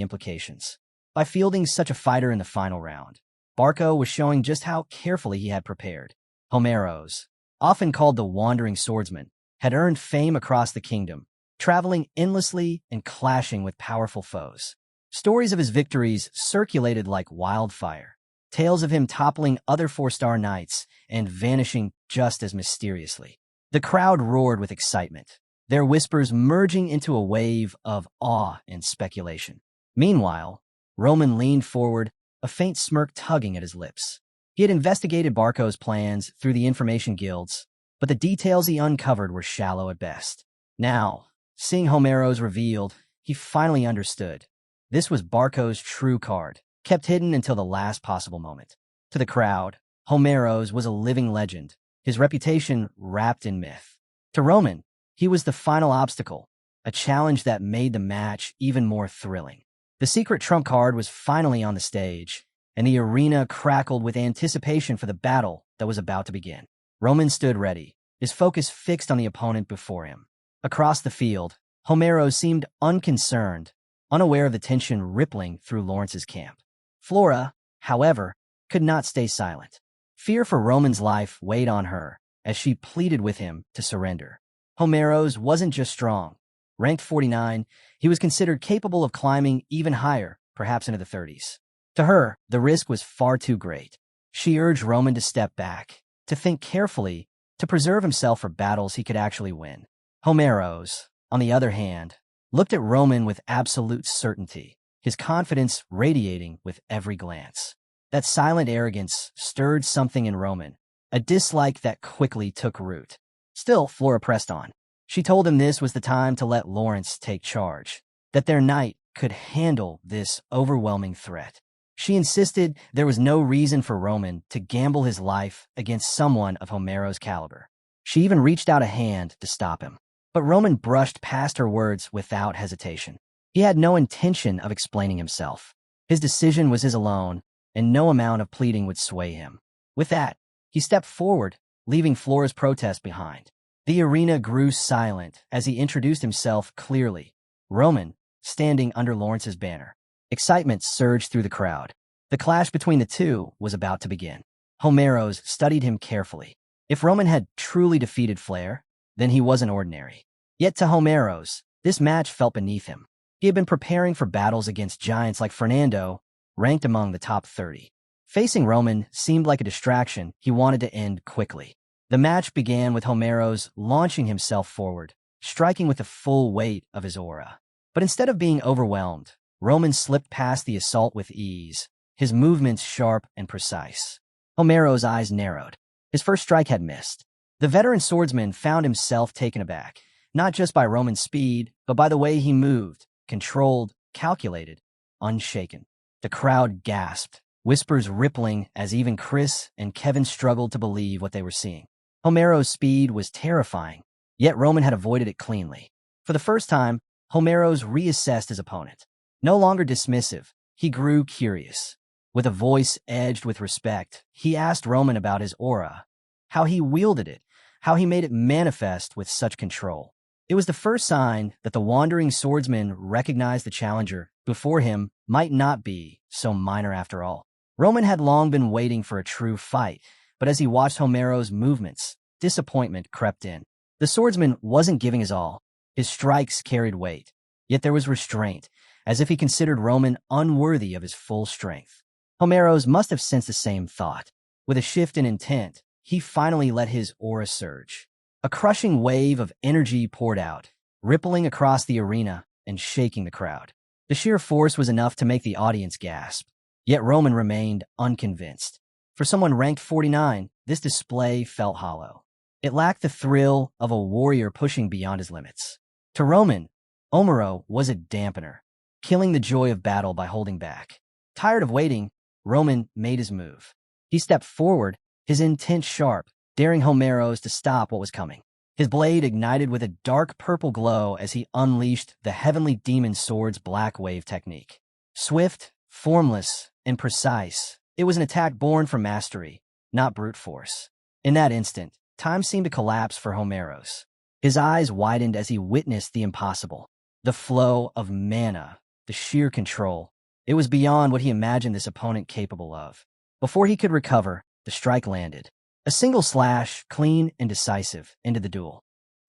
implications. By fielding such a fighter in the final round, Barco was showing just how carefully he had prepared. Romero's, often called the Wandering Swordsman, had earned fame across the kingdom, traveling endlessly and clashing with powerful foes. Stories of his victories circulated like wildfire, tales of him toppling other 4-star knights and vanishing just as mysteriously. The crowd roared with excitement, their whispers merging into a wave of awe and speculation. Meanwhile, Roman leaned forward, a faint smirk tugging at his lips. He had investigated Barco's plans through the information guilds, but the details he uncovered were shallow at best. Now, seeing Romero's revealed, he finally understood. This was Barco's true card, kept hidden until the last possible moment. To the crowd, Romero's was a living legend, his reputation wrapped in myth. To Roman, he was the final obstacle, a challenge that made the match even more thrilling. The secret trump card was finally on the stage, and the arena crackled with anticipation for the battle that was about to begin. Roman stood ready, his focus fixed on the opponent before him. Across the field, Romero seemed unconcerned, unaware of the tension rippling through Lawrence's camp. Flora, however, could not stay silent. Fear for Roman's life weighed on her as she pleaded with him to surrender. Romero's wasn't just strong. Ranked 49, he was considered capable of climbing even higher, perhaps into the 30s. To her, the risk was far too great. She urged Roman to step back, to think carefully, to preserve himself for battles he could actually win. Romero's, on the other hand, looked at Roman with absolute certainty, his confidence radiating with every glance. That silent arrogance stirred something in Roman, a dislike that quickly took root. Still, Flora pressed on. She told him this was the time to let Lawrence take charge, that their knight could handle this overwhelming threat. She insisted there was no reason for Roman to gamble his life against someone of Romero's caliber. She even reached out a hand to stop him. But Roman brushed past her words without hesitation. He had no intention of explaining himself. His decision was his alone, and no amount of pleading would sway him. With that, he stepped forward, leaving Flora's protest behind. The arena grew silent as he introduced himself clearly. Roman, standing under Lawrence's banner. Excitement surged through the crowd. The clash between the two was about to begin. Romero's studied him carefully. If Roman had truly defeated Flare, then he wasn't ordinary. Yet to Romero's, this match felt beneath him. He had been preparing for battles against giants like Fernando, ranked among the top 30. Facing Roman seemed like a distraction he wanted to end quickly. The match began with Romero's launching himself forward, striking with the full weight of his aura. But instead of being overwhelmed, Roman slipped past the assault with ease, his movements sharp and precise. Romero's eyes narrowed. His first strike had missed. The veteran swordsman found himself taken aback, not just by Roman's speed, but by the way he moved, controlled, calculated, unshaken. The crowd gasped, whispers rippling as even Chris and Kevin struggled to believe what they were seeing. Romero's speed was terrifying, yet Roman had avoided it cleanly. For the first time, Romero's reassessed his opponent. No longer dismissive, he grew curious. With a voice edged with respect, he asked Roman about his aura, how he wielded it, how he made it manifest with such control. It was the first sign that the wandering swordsman recognized the challenger before him might not be so minor after all. Roman had long been waiting for a true fight, but as he watched Romero's movements, disappointment crept in. The swordsman wasn't giving his all. His strikes carried weight, Yet there was restraint, as if he considered Roman unworthy of his full strength. Romero's must have sensed the same thought. With a shift in intent, he finally let his aura surge. A crushing wave of energy poured out, rippling across the arena and shaking the crowd. The sheer force was enough to make the audience gasp, yet Roman remained unconvinced. For someone ranked 49, this display felt hollow. It lacked the thrill of a warrior pushing beyond his limits. To Roman, Romero was a dampener, killing the joy of battle by holding back. Tired of waiting, Roman made his move. He stepped forward, his intent sharp, daring Romero's to stop what was coming. His blade ignited with a dark purple glow as he unleashed the heavenly demon sword's black wave technique. Swift, formless, and precise, it was an attack born from mastery, not brute force. In that instant, time seemed to collapse for Romero's. His eyes widened as he witnessed the impossible. The flow of mana, the sheer control. It was beyond what he imagined this opponent capable of. Before he could recover, the strike landed. A single slash, clean and decisive, ended the duel.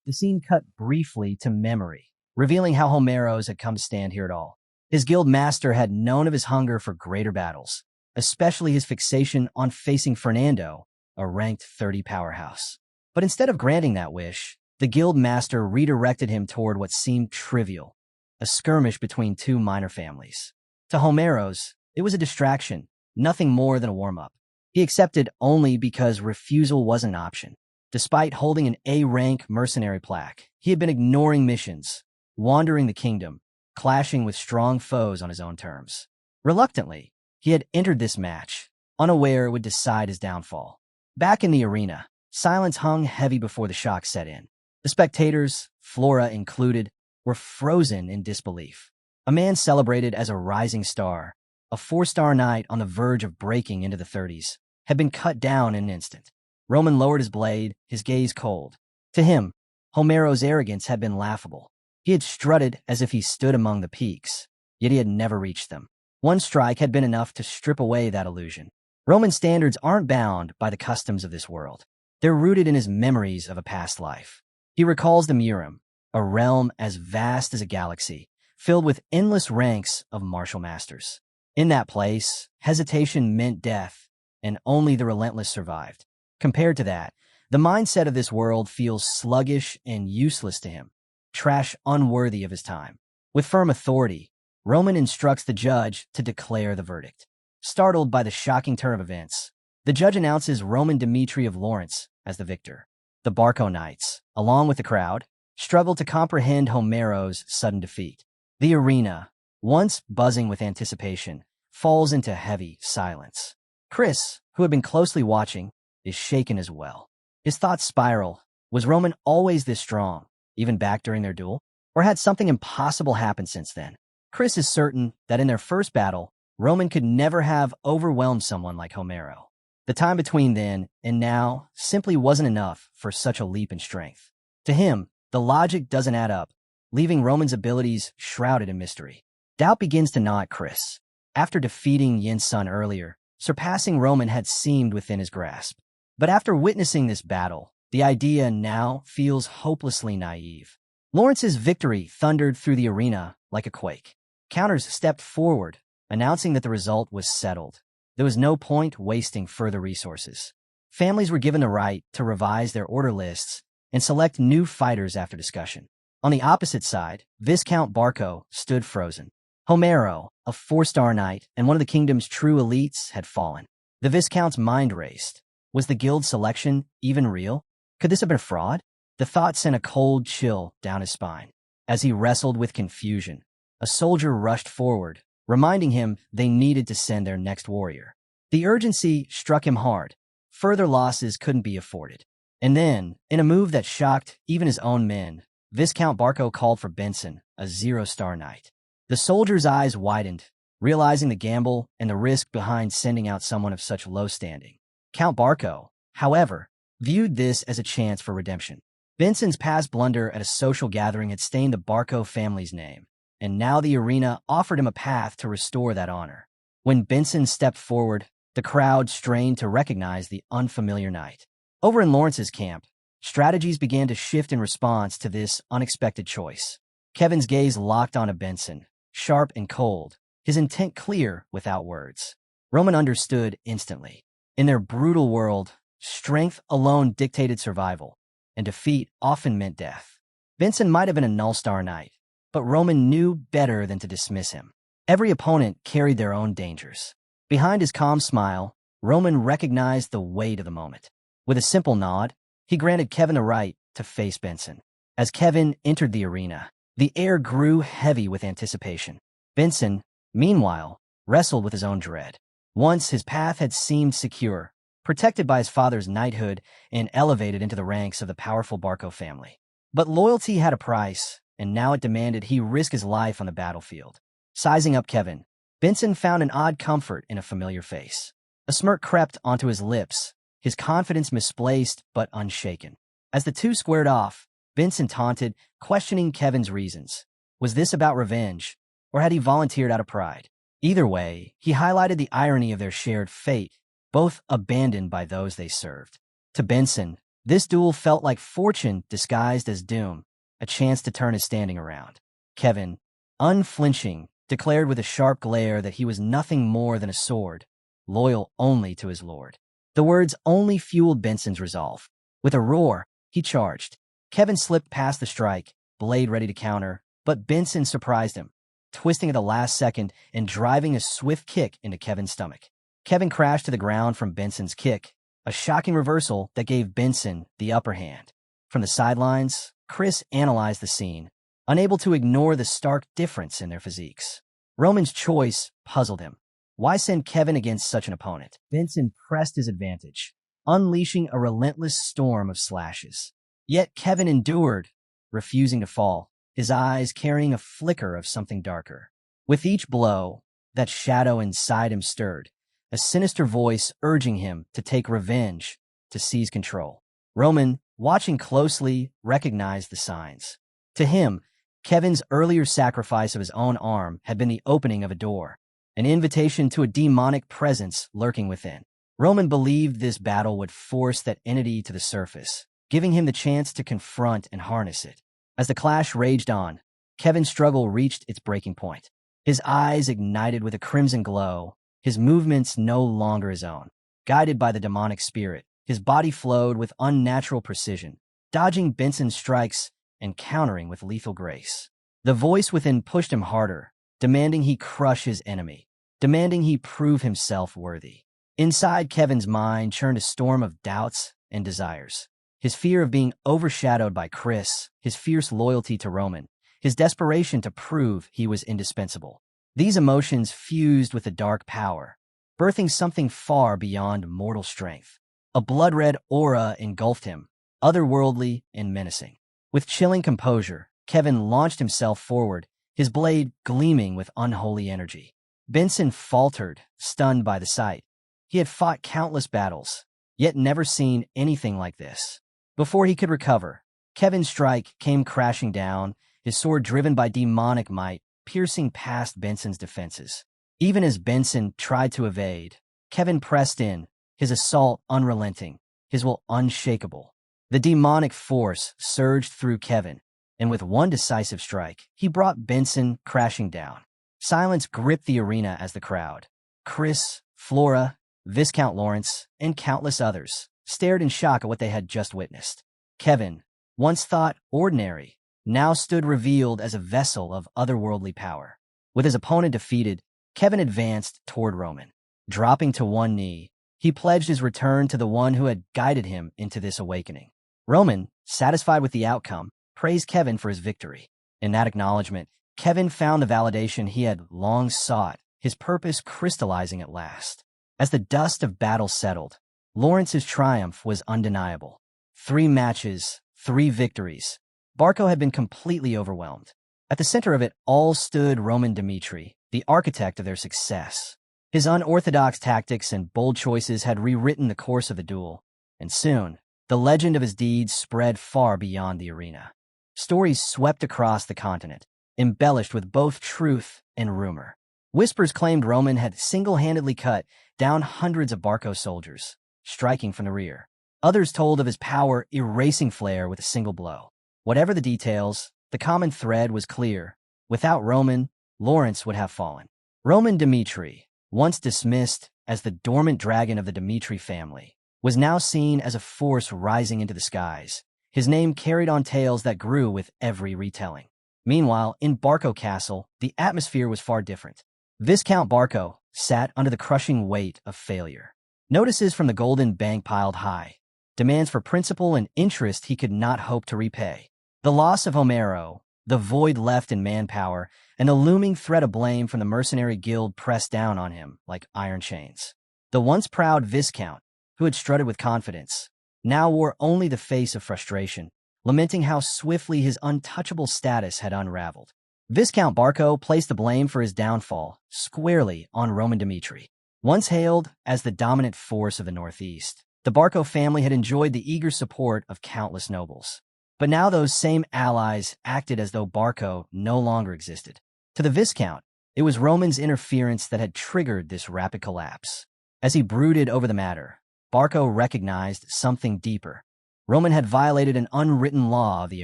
The scene cut briefly to memory, revealing how Romero's had come to stand here at all. His guild master had known of his hunger for greater battles, especially his fixation on facing Fernando, a ranked 30 powerhouse. But instead of granting that wish, the guild master redirected him toward what seemed trivial, a skirmish between two minor families. To Romero's, it was a distraction, nothing more than a warm-up. He accepted only because refusal wasn't an option. Despite holding an A-rank mercenary plaque, he had been ignoring missions, wandering the kingdom, clashing with strong foes on his own terms. Reluctantly, he had entered this match, unaware it would decide his downfall. Back in the arena, silence hung heavy before the shock set in. The spectators, Flora included, were frozen in disbelief. A man celebrated as a rising star, a 4-star knight on the verge of breaking into the 30s, had been cut down in an instant. Roman lowered his blade, his gaze cold. To him, Romero's arrogance had been laughable. He had strutted as if he stood among the peaks, yet he had never reached them. One strike had been enough to strip away that illusion. Roman standards aren't bound by the customs of this world. They're rooted in his memories of a past life. He recalls the Murim, a realm as vast as a galaxy, filled with endless ranks of martial masters. In that place, hesitation meant death, and only the relentless survived. Compared to that, the mindset of this world feels sluggish and useless to him, trash unworthy of his time. With firm authority, Roman instructs the judge to declare the verdict. Startled by the shocking turn of events, the judge announces Roman Dmitri of Lawrence as the victor. The Barco Knights, along with the crowd, struggled to comprehend Romero's sudden defeat. The arena, once buzzing with anticipation, falls into heavy silence. Chris, who had been closely watching, is shaken as well. His thoughts spiral. Was Roman always this strong, even back during their duel? Or had something impossible happened since then? Chris is certain that in their first battle, Roman could never have overwhelmed someone like Romero. The time between then and now simply wasn't enough for such a leap in strength. To him, the logic doesn't add up, leaving Roman's abilities shrouded in mystery. Doubt begins to gnaw at Chris. After defeating Yin's son earlier, surpassing Roman had seemed within his grasp. But after witnessing this battle, the idea now feels hopelessly naive. Lawrence's victory thundered through the arena like a quake. Counters stepped forward, announcing that the result was settled. There was no point wasting further resources. Families were given the right to revise their order lists and select new fighters after discussion. On the opposite side, Viscount Barco stood frozen. Romero, a 4-star knight and one of the kingdom's true elites, had fallen. The Viscount's mind raced. Was the guild selection even real? Could this have been a fraud? The thought sent a cold chill down his spine. As he wrestled with confusion, a soldier rushed forward, reminding him they needed to send their next warrior. The urgency struck him hard. Further losses couldn't be afforded. And then, in a move that shocked even his own men, Viscount Barco called for Benson, a 0-star knight. The soldier's eyes widened, realizing the gamble and the risk behind sending out someone of such low standing. Count Barco, however, viewed this as a chance for redemption. Benson's past blunder at a social gathering had stained the Barco family's name, and now the arena offered him a path to restore that honor. When Benson stepped forward, the crowd strained to recognize the unfamiliar knight. Over in Lawrence's camp, strategies began to shift in response to this unexpected choice. Kevin's gaze locked onto Benson, sharp and cold, his intent clear without words. Roman understood instantly. In their brutal world, strength alone dictated survival, and defeat often meant death. Benson might have been a null-star knight, but Roman knew better than to dismiss him. Every opponent carried their own dangers. Behind his calm smile, Roman recognized the weight of the moment. With a simple nod, he granted Kevin the right to face Benson. As Kevin entered the arena, the air grew heavy with anticipation. Benson, meanwhile, wrestled with his own dread. Once his path had seemed secure, protected by his father's knighthood and elevated into the ranks of the powerful Barco family. But loyalty had a price, and now it demanded he risk his life on the battlefield. Sizing up Kevin, Benson found an odd comfort in a familiar face. A smirk crept onto his lips, his confidence misplaced but unshaken. As the two squared off, Benson taunted, questioning Kevin's reasons. Was this about revenge, or had he volunteered out of pride? Either way, he highlighted the irony of their shared fate, both abandoned by those they served. To Benson, this duel felt like fortune disguised as doom, a chance to turn his standing around. Kevin, unflinching, declared with a sharp glare that he was nothing more than a sword, loyal only to his lord. The words only fueled Benson's resolve. With a roar, he charged. Kevin slipped past the strike, blade ready to counter, but Benson surprised him, twisting at the last second and driving a swift kick into Kevin's stomach. Kevin crashed to the ground from Benson's kick, a shocking reversal that gave Benson the upper hand. From the sidelines, Chris analyzed the scene, unable to ignore the stark difference in their physiques. Roman's choice puzzled him. Why send Kevin against such an opponent? Benson pressed his advantage, unleashing a relentless storm of slashes. Yet Kevin endured, refusing to fall, his eyes carrying a flicker of something darker. With each blow, that shadow inside him stirred, a sinister voice urging him to take revenge, to seize control. Roman, watching closely, recognized the signs. To him, Kevin's earlier sacrifice of his own arm had been the opening of a door, an invitation to a demonic presence lurking within. Roman believed this battle would force that entity to the surface, giving him the chance to confront and harness it. As the clash raged on, Kevin's struggle reached its breaking point. His eyes ignited with a crimson glow, his movements no longer his own. Guided by the demonic spirit, his body flowed with unnatural precision, dodging Benson's strikes and countering with lethal grace. The voice within pushed him harder, demanding he crush his enemy, demanding he prove himself worthy. Inside Kevin's mind churned a storm of doubts and desires. His fear of being overshadowed by Chris, his fierce loyalty to Roman, his desperation to prove he was indispensable. These emotions fused with a dark power, birthing something far beyond mortal strength. A blood-red aura engulfed him, otherworldly and menacing. With chilling composure, Kevin launched himself forward, his blade gleaming with unholy energy. Benson faltered, stunned by the sight. He had fought countless battles, yet never seen anything like this. Before he could recover, Kevin's strike came crashing down, his sword driven by demonic might, piercing past Benson's defenses. Even as Benson tried to evade, Kevin pressed in, his assault unrelenting, his will unshakable. The demonic force surged through Kevin, and with one decisive strike, he brought Benson crashing down. Silence gripped the arena as the crowd, Chris, Flora, Viscount Lawrence, and countless others, stared in shock at what they had just witnessed. Kevin, once thought ordinary, now stood revealed as a vessel of otherworldly power. With his opponent defeated, Kevin advanced toward Roman. Dropping to one knee, he pledged his return to the one who had guided him into this awakening. Roman, satisfied with the outcome, praised Kevin for his victory. In that acknowledgement, Kevin found the validation he had long sought, his purpose crystallizing at last. As the dust of battle settled, Lawrence's triumph was undeniable. 3 matches, 3 victories. Barco had been completely overwhelmed. At the center of it all stood Roman Dmitri, the architect of their success. His unorthodox tactics and bold choices had rewritten the course of the duel, and soon, the legend of his deeds spread far beyond the arena. Stories swept across the continent, embellished with both truth and rumor. Whispers claimed Roman had single-handedly cut down hundreds of Barco soldiers, striking from the rear. Others told of his power erasing Flare with a single blow. Whatever the details, The common thread was clear. Without Roman, Lawrence would have fallen. Roman Dmitri, once dismissed as the dormant dragon of the Dmitri family, was now seen as a force rising into the skies. His name carried on tales that grew with every retelling. Meanwhile, in Barco Castle, the atmosphere was far different. Viscount Barco sat under the crushing weight of failure. Notices from the Golden Bank piled high. Demands for principal and interest he could not hope to repay. The loss of Romero, the void left in manpower, and the looming threat of blame from the mercenary guild pressed down on him like iron chains. The once proud Viscount, who had strutted with confidence, now wore only the face of frustration, lamenting how swiftly his untouchable status had unraveled. Viscount Barco placed the blame for his downfall squarely on Roman Dmitri. Once hailed as the dominant force of the Northeast, the Barco family had enjoyed the eager support of countless nobles. But now those same allies acted as though Barco no longer existed. To the Viscount, it was Roman's interference that had triggered this rapid collapse. As he brooded over the matter, Barco recognized something deeper. Roman had violated an unwritten law of the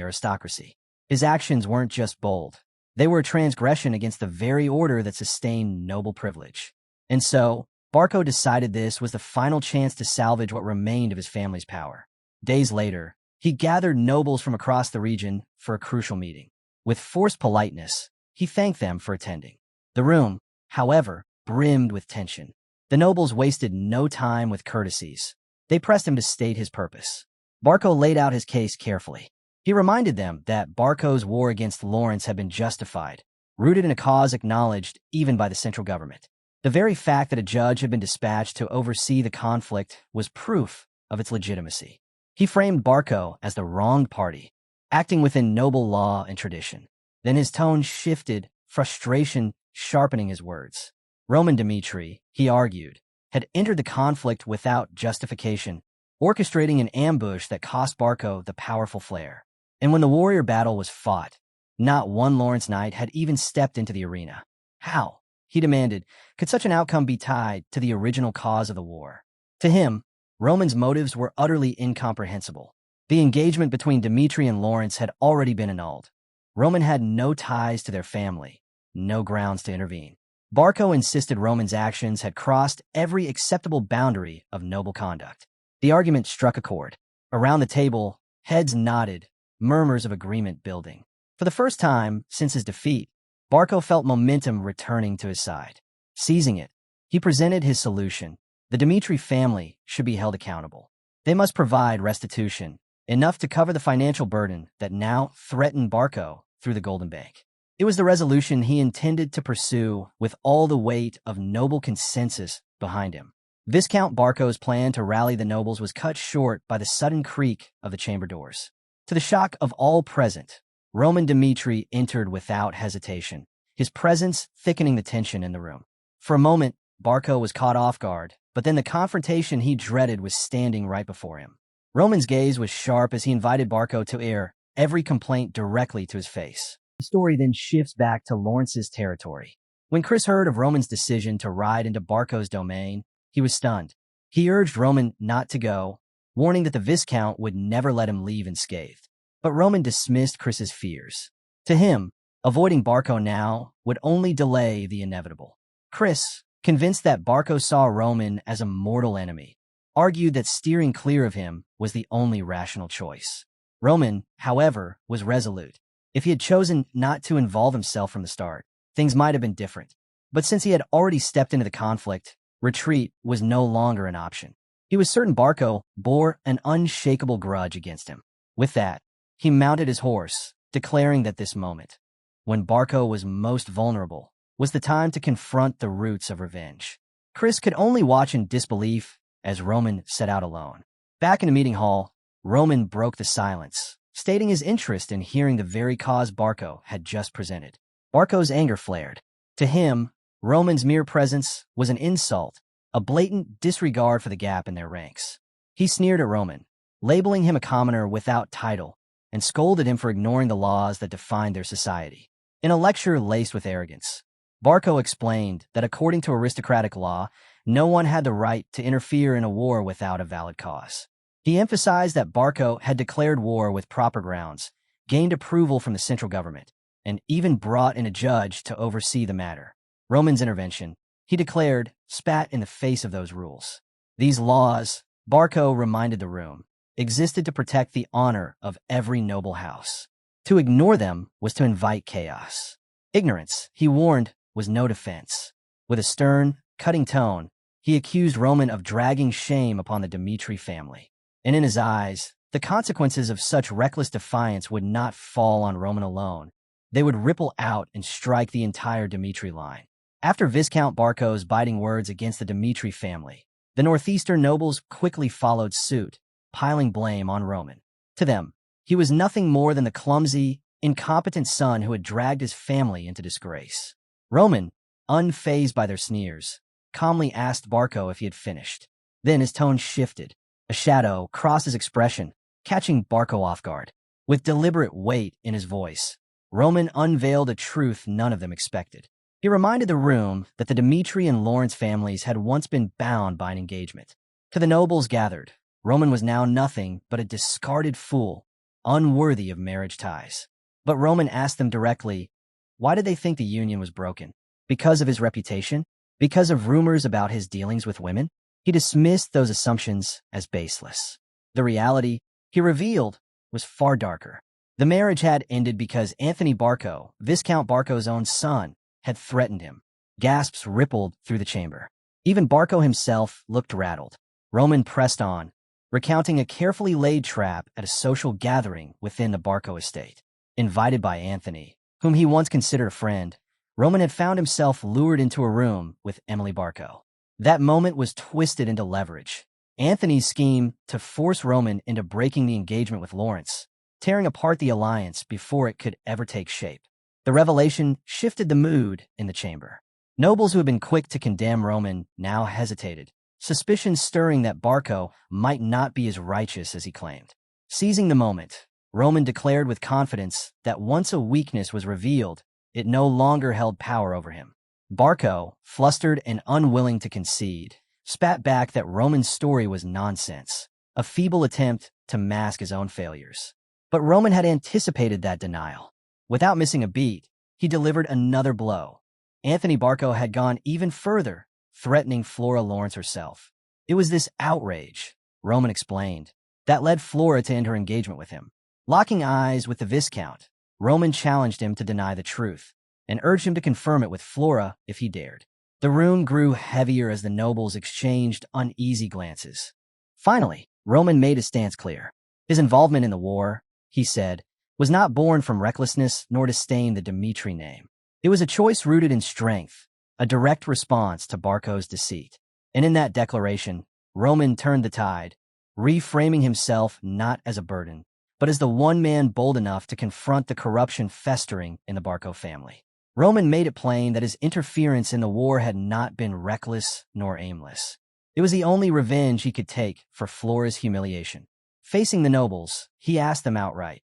aristocracy. His actions weren't just bold. They were a transgression against the very order that sustained noble privilege. And so, Barco decided this was the final chance to salvage what remained of his family's power. Days later, he gathered nobles from across the region for a crucial meeting. With forced politeness, he thanked them for attending. The room, however, brimmed with tension. The nobles wasted no time with courtesies. They pressed him to state his purpose. Barco laid out his case carefully. He reminded them that Barco's war against Lawrence had been justified, rooted in a cause acknowledged even by the central government. The very fact that a judge had been dispatched to oversee the conflict was proof of its legitimacy. He framed Barco as the wronged party, acting within noble law and tradition. Then his tone shifted, frustration sharpening his words. Roman Dmitri, he argued, had entered the conflict without justification, orchestrating an ambush that cost Barco the powerful flair. And when the warrior battle was fought, not one Lawrence knight had even stepped into the arena. How, he demanded, could such an outcome be tied to the original cause of the war? To him, Roman's motives were utterly incomprehensible. The engagement between Dmitri and Lawrence had already been annulled. Roman had no ties to their family, no grounds to intervene. Barco insisted Roman's actions had crossed every acceptable boundary of noble conduct. The argument struck a chord. Around the table, heads nodded, murmurs of agreement building. For the first time since his defeat, Barco felt momentum returning to his side. Seizing it, he presented his solution. The Dmitri family should be held accountable. They must provide restitution, enough to cover the financial burden that now threatened Barco through the Golden Bank. It was the resolution he intended to pursue with all the weight of noble consensus behind him. Viscount Barco's plan to rally the nobles was cut short by the sudden creak of the chamber doors. To the shock of all present, Roman Dmitri entered without hesitation, his presence thickening the tension in the room. For a moment, Barco was caught off guard, but then the confrontation he dreaded was standing right before him. Roman's gaze was sharp as he invited Barco to air every complaint directly to his face. The story then shifts back to Lawrence's territory. When Chris heard of Roman's decision to ride into Barco's domain, he was stunned. He urged Roman not to go, warning that the Viscount would never let him leave unscathed. But Roman dismissed Chris's fears. To him, avoiding Barco now would only delay the inevitable. Chris, convinced that Barco saw Roman as a mortal enemy, argued that steering clear of him was the only rational choice. Roman, however, was resolute. If he had chosen not to involve himself from the start, things might have been different. But since he had already stepped into the conflict, retreat was no longer an option. He was certain Barco bore an unshakable grudge against him. With that, he mounted his horse, declaring that this moment, when Barco was most vulnerable, was the time to confront the roots of revenge. Chris could only watch in disbelief as Roman set out alone. Back in the meeting hall, Roman broke the silence, stating his interest in hearing the very cause Barco had just presented. Barco's anger flared. To him, Roman's mere presence was an insult, a blatant disregard for the gap in their ranks. He sneered at Roman, labeling him a commoner without title, and scolded him for ignoring the laws that defined their society. In a lecture laced with arrogance, Barco explained that according to aristocratic law, no one had the right to interfere in a war without a valid cause. He emphasized that Barco had declared war with proper grounds, gained approval from the central government, and even brought in a judge to oversee the matter. Roman's intervention, he declared, spat in the face of those rules. These laws, Barco reminded the room, existed to protect the honor of every noble house. To ignore them was to invite chaos. Ignorance, he warned, was no defense. With a stern, cutting tone, he accused Roman of dragging shame upon the Dmitri family. And in his eyes, the consequences of such reckless defiance would not fall on Roman alone. They would ripple out and strike the entire Dmitri line. After Viscount Barco's biting words against the Dmitri family, the northeastern nobles quickly followed suit, piling blame on Roman. To them, he was nothing more than the clumsy, incompetent son who had dragged his family into disgrace. Roman, unfazed by their sneers, calmly asked Barco if he had finished. Then his tone shifted. A shadow crossed his expression, catching Barco off guard. With deliberate weight in his voice, Roman unveiled a truth none of them expected. He reminded the room that the Dmitri and Lawrence families had once been bound by an engagement. To the nobles gathered, Roman was now nothing but a discarded fool, unworthy of marriage ties. But Roman asked them directly, why did they think the union was broken? Because of his reputation? Because of rumors about his dealings with women? He dismissed those assumptions as baseless. The reality, he revealed, was far darker. The marriage had ended because Anthony Barco, Viscount Barco's own son, had threatened him. Gasps rippled through the chamber. Even Barco himself looked rattled. Roman pressed on, recounting a carefully laid trap at a social gathering within the Barco estate. Invited by Anthony, whom he once considered a friend, Roman had found himself lured into a room with Emily Barco. That moment was twisted into leverage. Anthony's scheme to force Roman into breaking the engagement with Lawrence, tearing apart the alliance before it could ever take shape. The revelation shifted the mood in the chamber. Nobles who had been quick to condemn Roman now hesitated, suspicion stirring that Barco might not be as righteous as he claimed. Seizing the moment, Roman declared with confidence that once a weakness was revealed, it no longer held power over him. Barco, flustered and unwilling to concede, spat back that Roman's story was nonsense, a feeble attempt to mask his own failures. But Roman had anticipated that denial. Without missing a beat, he delivered another blow. Anthony Barco had gone even further, threatening Flora Lawrence herself. It was this outrage, Roman explained, that led Flora to end her engagement with him. Locking eyes with the Viscount, Roman challenged him to deny the truth, and urged him to confirm it with Flora if he dared. The room grew heavier as the nobles exchanged uneasy glances. Finally, Roman made his stance clear. His involvement in the war, he said, was not born from recklessness nor disdain the Dmitri name. It was a choice rooted in strength, a direct response to Barco's deceit. And in that declaration, Roman turned the tide, reframing himself not as a burden, but as the one man bold enough to confront the corruption festering in the Barco family. Roman made it plain that his interference in the war had not been reckless nor aimless. It was the only revenge he could take for Flora's humiliation. Facing the nobles, he asked them outright,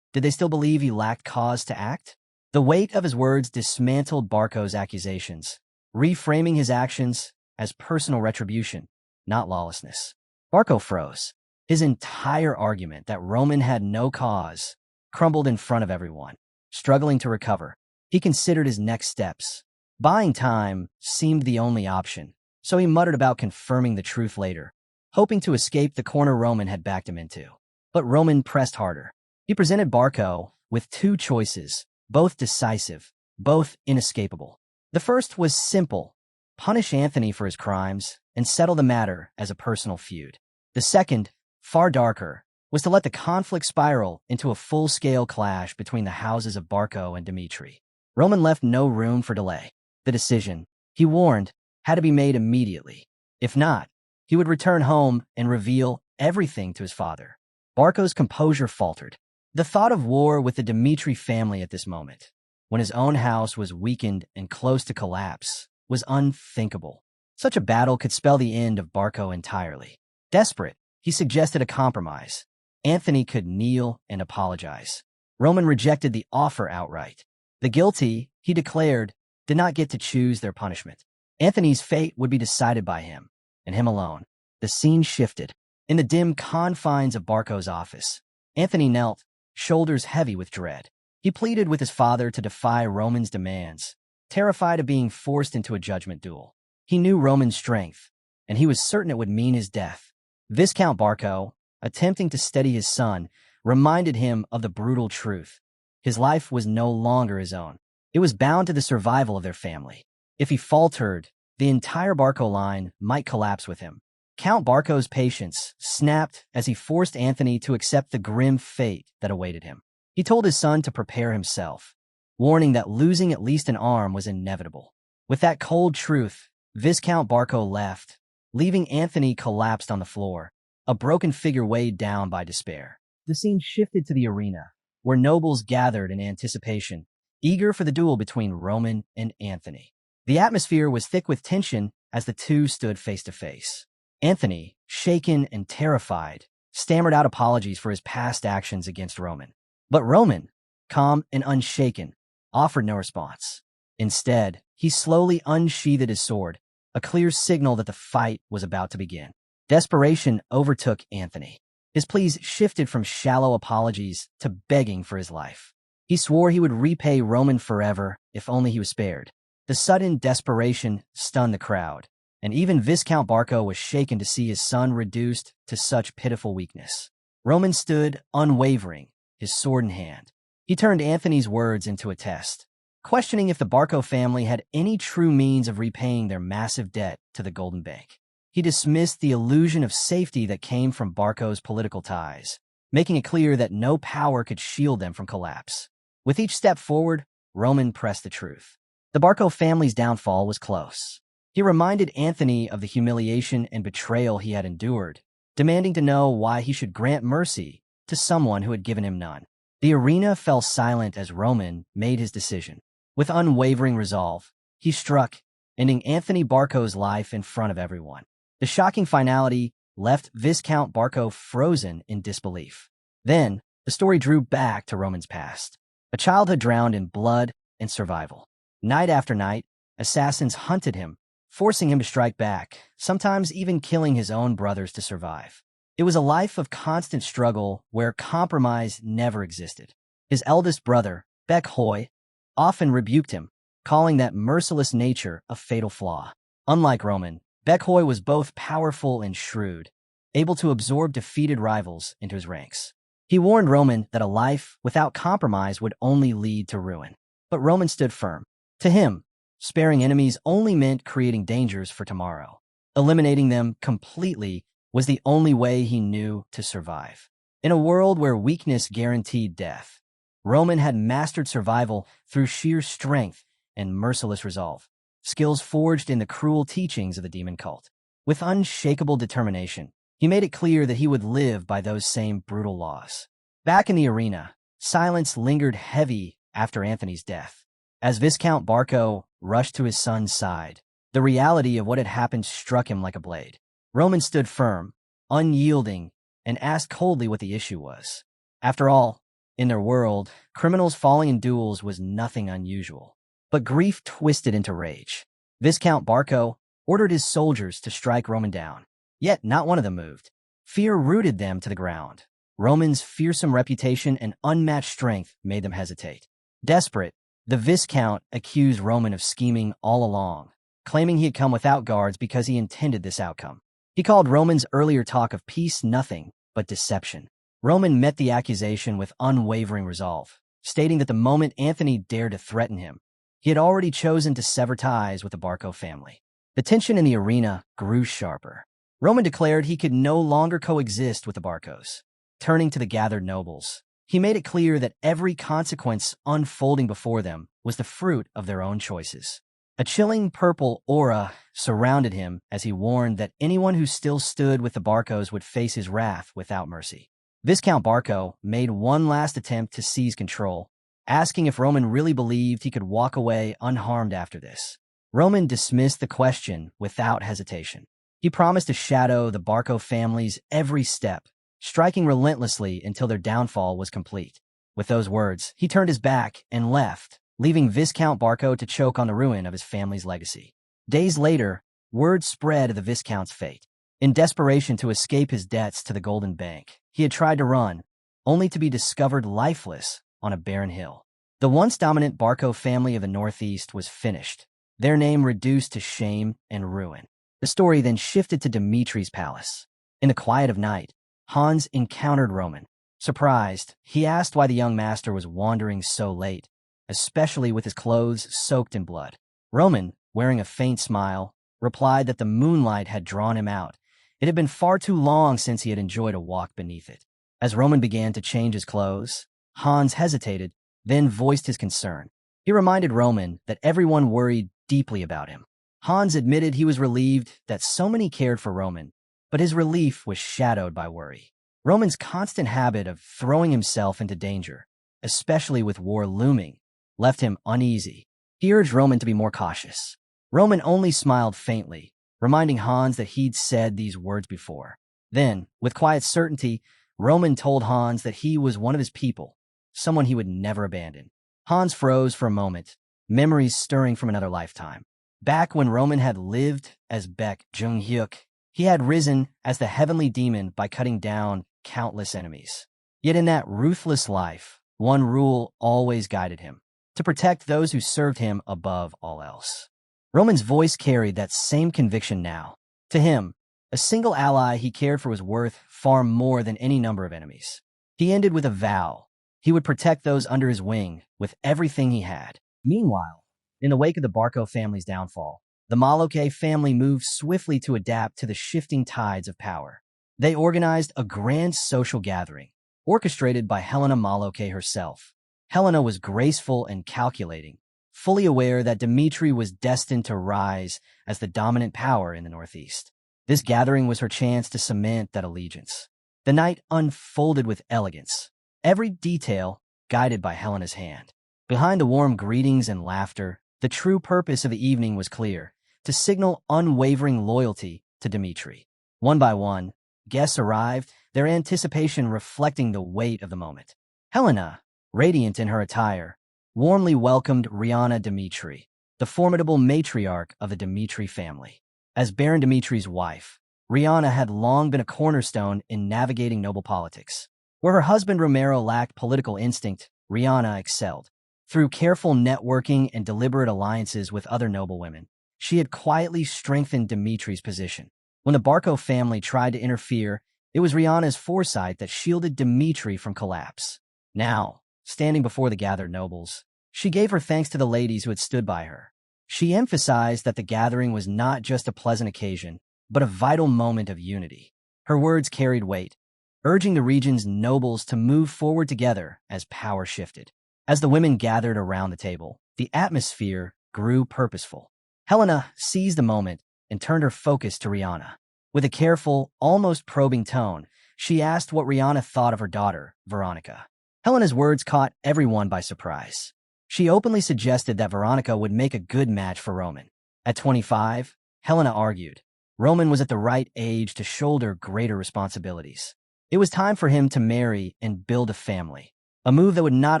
did they still believe he lacked cause to act? The weight of his words dismantled Barco's accusations, reframing his actions as personal retribution, not lawlessness. Barco froze. His entire argument that Roman had no cause crumbled in front of everyone. Struggling to recover, he considered his next steps. Buying time seemed the only option, so he muttered about confirming the truth later, hoping to escape the corner Roman had backed him into. But Roman pressed harder. He presented Barco with two choices, both decisive, both inescapable. The first was simple: punish Anthony for his crimes and settle the matter as a personal feud. The second, far darker, was to let the conflict spiral into a full-scale clash between the houses of Barco and Dmitri. Roman left no room for delay. The decision, he warned, had to be made immediately. If not, he would return home and reveal everything to his father. Barco's composure faltered. The thought of war with the Dmitri family at this moment, when his own house was weakened and close to collapse, was unthinkable. Such a battle could spell the end of Barco entirely. Desperate, he suggested a compromise. Anthony could kneel and apologize. Roman rejected the offer outright. The guilty, he declared, did not get to choose their punishment. Anthony's fate would be decided by him, and him alone. The scene shifted. In the dim confines of Barco's office, Anthony knelt, shoulders heavy with dread. He pleaded with his father to defy Roman's demands, terrified of being forced into a judgment duel. He knew Roman's strength, and he was certain it would mean his death. Viscount Barco, attempting to steady his son, reminded him of the brutal truth. His life was no longer his own. It was bound to the survival of their family. If he faltered, the entire Barco line might collapse with him. Count Barco's patience snapped as he forced Anthony to accept the grim fate that awaited him. He told his son to prepare himself, warning that losing at least an arm was inevitable. With that cold truth, Viscount Barco left, leaving Anthony collapsed on the floor, a broken figure weighed down by despair. The scene shifted to the arena, where nobles gathered in anticipation, eager for the duel between Roman and Anthony. The atmosphere was thick with tension as the two stood face to face. Anthony, shaken and terrified, stammered out apologies for his past actions against Roman. But Roman, calm and unshaken, offered no response. Instead, he slowly unsheathed his sword, a clear signal that the fight was about to begin. Desperation overtook Anthony. His pleas shifted from shallow apologies to begging for his life. He swore he would repay Roman forever if only he was spared. The sudden desperation stunned the crowd, and even Viscount Barco was shaken to see his son reduced to such pitiful weakness. Roman stood unwavering, his sword in hand. He turned Anthony's words into a test, questioning if the Barco family had any true means of repaying their massive debt to the Golden Bank. He dismissed the illusion of safety that came from Barco's political ties, making it clear that no power could shield them from collapse. With each step forward, Roman pressed the truth. The Barco family's downfall was close. He reminded Anthony of the humiliation and betrayal he had endured, demanding to know why he should grant mercy to someone who had given him none. The arena fell silent as Roman made his decision. With unwavering resolve, he struck, ending Anthony Barco's life in front of everyone. The shocking finality left Viscount Barco frozen in disbelief. Then, the story drew back to Roman's past. A childhood drowned in blood and survival. Night after night, assassins hunted him, forcing him to strike back, sometimes even killing his own brothers to survive. It was a life of constant struggle where compromise never existed. His eldest brother, Baek Hoi, often rebuked him, calling that merciless nature a fatal flaw. Unlike Roman, Baek Hoi was both powerful and shrewd, able to absorb defeated rivals into his ranks. He warned Roman that a life without compromise would only lead to ruin. But Roman stood firm. To him, sparing enemies only meant creating dangers for tomorrow. Eliminating them completely was the only way he knew to survive. In a world where weakness guaranteed death, Roman had mastered survival through sheer strength and merciless resolve, skills forged in the cruel teachings of the demon cult. With unshakable determination, he made it clear that he would live by those same brutal laws. Back in the arena, silence lingered heavy after Anthony's death. As Viscount Barco rushed to his son's side, the reality of what had happened struck him like a blade. Roman stood firm, unyielding, and asked coldly what the issue was. After all, in their world, criminals falling in duels was nothing unusual. But grief twisted into rage. Viscount Barco ordered his soldiers to strike Roman down. Yet not one of them moved. Fear rooted them to the ground. Roman's fearsome reputation and unmatched strength made them hesitate. Desperate, the Viscount accused Roman of scheming all along, claiming he had come without guards because he intended this outcome. He called Roman's earlier talk of peace nothing but deception. Roman met the accusation with unwavering resolve, stating that the moment Anthony dared to threaten him, he had already chosen to sever ties with the Barco family. The tension in the arena grew sharper. Roman declared he could no longer coexist with the Barcos. Turning to the gathered nobles, he made it clear that every consequence unfolding before them was the fruit of their own choices. A chilling purple aura surrounded him as he warned that anyone who still stood with the Barcos would face his wrath without mercy. Viscount Barco made one last attempt to seize control, asking if Roman really believed he could walk away unharmed after this. Roman dismissed the question without hesitation. He promised to shadow the Barco family's every step, striking relentlessly until their downfall was complete. With those words, he turned his back and left, leaving Viscount Barco to choke on the ruin of his family's legacy. Days later, word spread of the Viscount's fate. In desperation to escape his debts to the Golden Bank, he had tried to run, only to be discovered lifeless on a barren hill. The once dominant Barco family of the Northeast was finished, their name reduced to shame and ruin. The story then shifted to Dmitri's palace. In the quiet of night, Hans encountered Roman. Surprised, he asked why the young master was wandering so late, especially with his clothes soaked in blood. Roman, wearing a faint smile, replied that the moonlight had drawn him out. It had been far too long since he had enjoyed a walk beneath it. As Roman began to change his clothes, Hans hesitated, then voiced his concern. He reminded Roman that everyone worried deeply about him. Hans admitted he was relieved that so many cared for Roman, but his relief was shadowed by worry. Roman's constant habit of throwing himself into danger, especially with war looming, left him uneasy. He urged Roman to be more cautious. Roman only smiled faintly, reminding Hans that he'd said these words before. Then, with quiet certainty, Roman told Hans that he was one of his people, someone he would never abandon. Hans froze for a moment, memories stirring from another lifetime. Back when Roman had lived as Baek Jung-hyuk, he had risen as the heavenly demon by cutting down countless enemies. Yet in that ruthless life, one rule always guided him: to protect those who served him above all else. Roman's voice carried that same conviction now. To him, a single ally he cared for was worth far more than any number of enemies. He ended with a vow: he would protect those under his wing with everything he had. Meanwhile, in the wake of the Barco family's downfall, the Maloke family moved swiftly to adapt to the shifting tides of power. They organized a grand social gathering, orchestrated by Helena Maloke herself. Helena was graceful and calculating, fully aware that Dmitri was destined to rise as the dominant power in the Northeast. This gathering was her chance to cement that allegiance. The night unfolded with elegance, every detail guided by Helena's hand. Behind the warm greetings and laughter, the true purpose of the evening was clear: to signal unwavering loyalty to Dmitri. One by one, guests arrived, their anticipation reflecting the weight of the moment. Helena, radiant in her attire, warmly welcomed Rihanna Dmitri, the formidable matriarch of the Dmitri family. As Baron Dmitri's wife, Rihanna had long been a cornerstone in navigating noble politics. Where her husband Romero lacked political instinct, Rihanna excelled. Through careful networking and deliberate alliances with other noble women, she had quietly strengthened Dmitri's position. When the Barco family tried to interfere, it was Rihanna's foresight that shielded Dmitri from collapse. Now, standing before the gathered nobles, she gave her thanks to the ladies who had stood by her. She emphasized that the gathering was not just a pleasant occasion, but a vital moment of unity. Her words carried weight, urging the region's nobles to move forward together as power shifted. As the women gathered around the table, the atmosphere grew purposeful. Helena seized the moment and turned her focus to Rihanna. With a careful, almost probing tone, she asked what Rihanna thought of her daughter, Veronica. Helena's words caught everyone by surprise. She openly suggested that Veronica would make a good match for Roman. At 25, Helena argued, Roman was at the right age to shoulder greater responsibilities. It was time for him to marry and build a family. A move that would not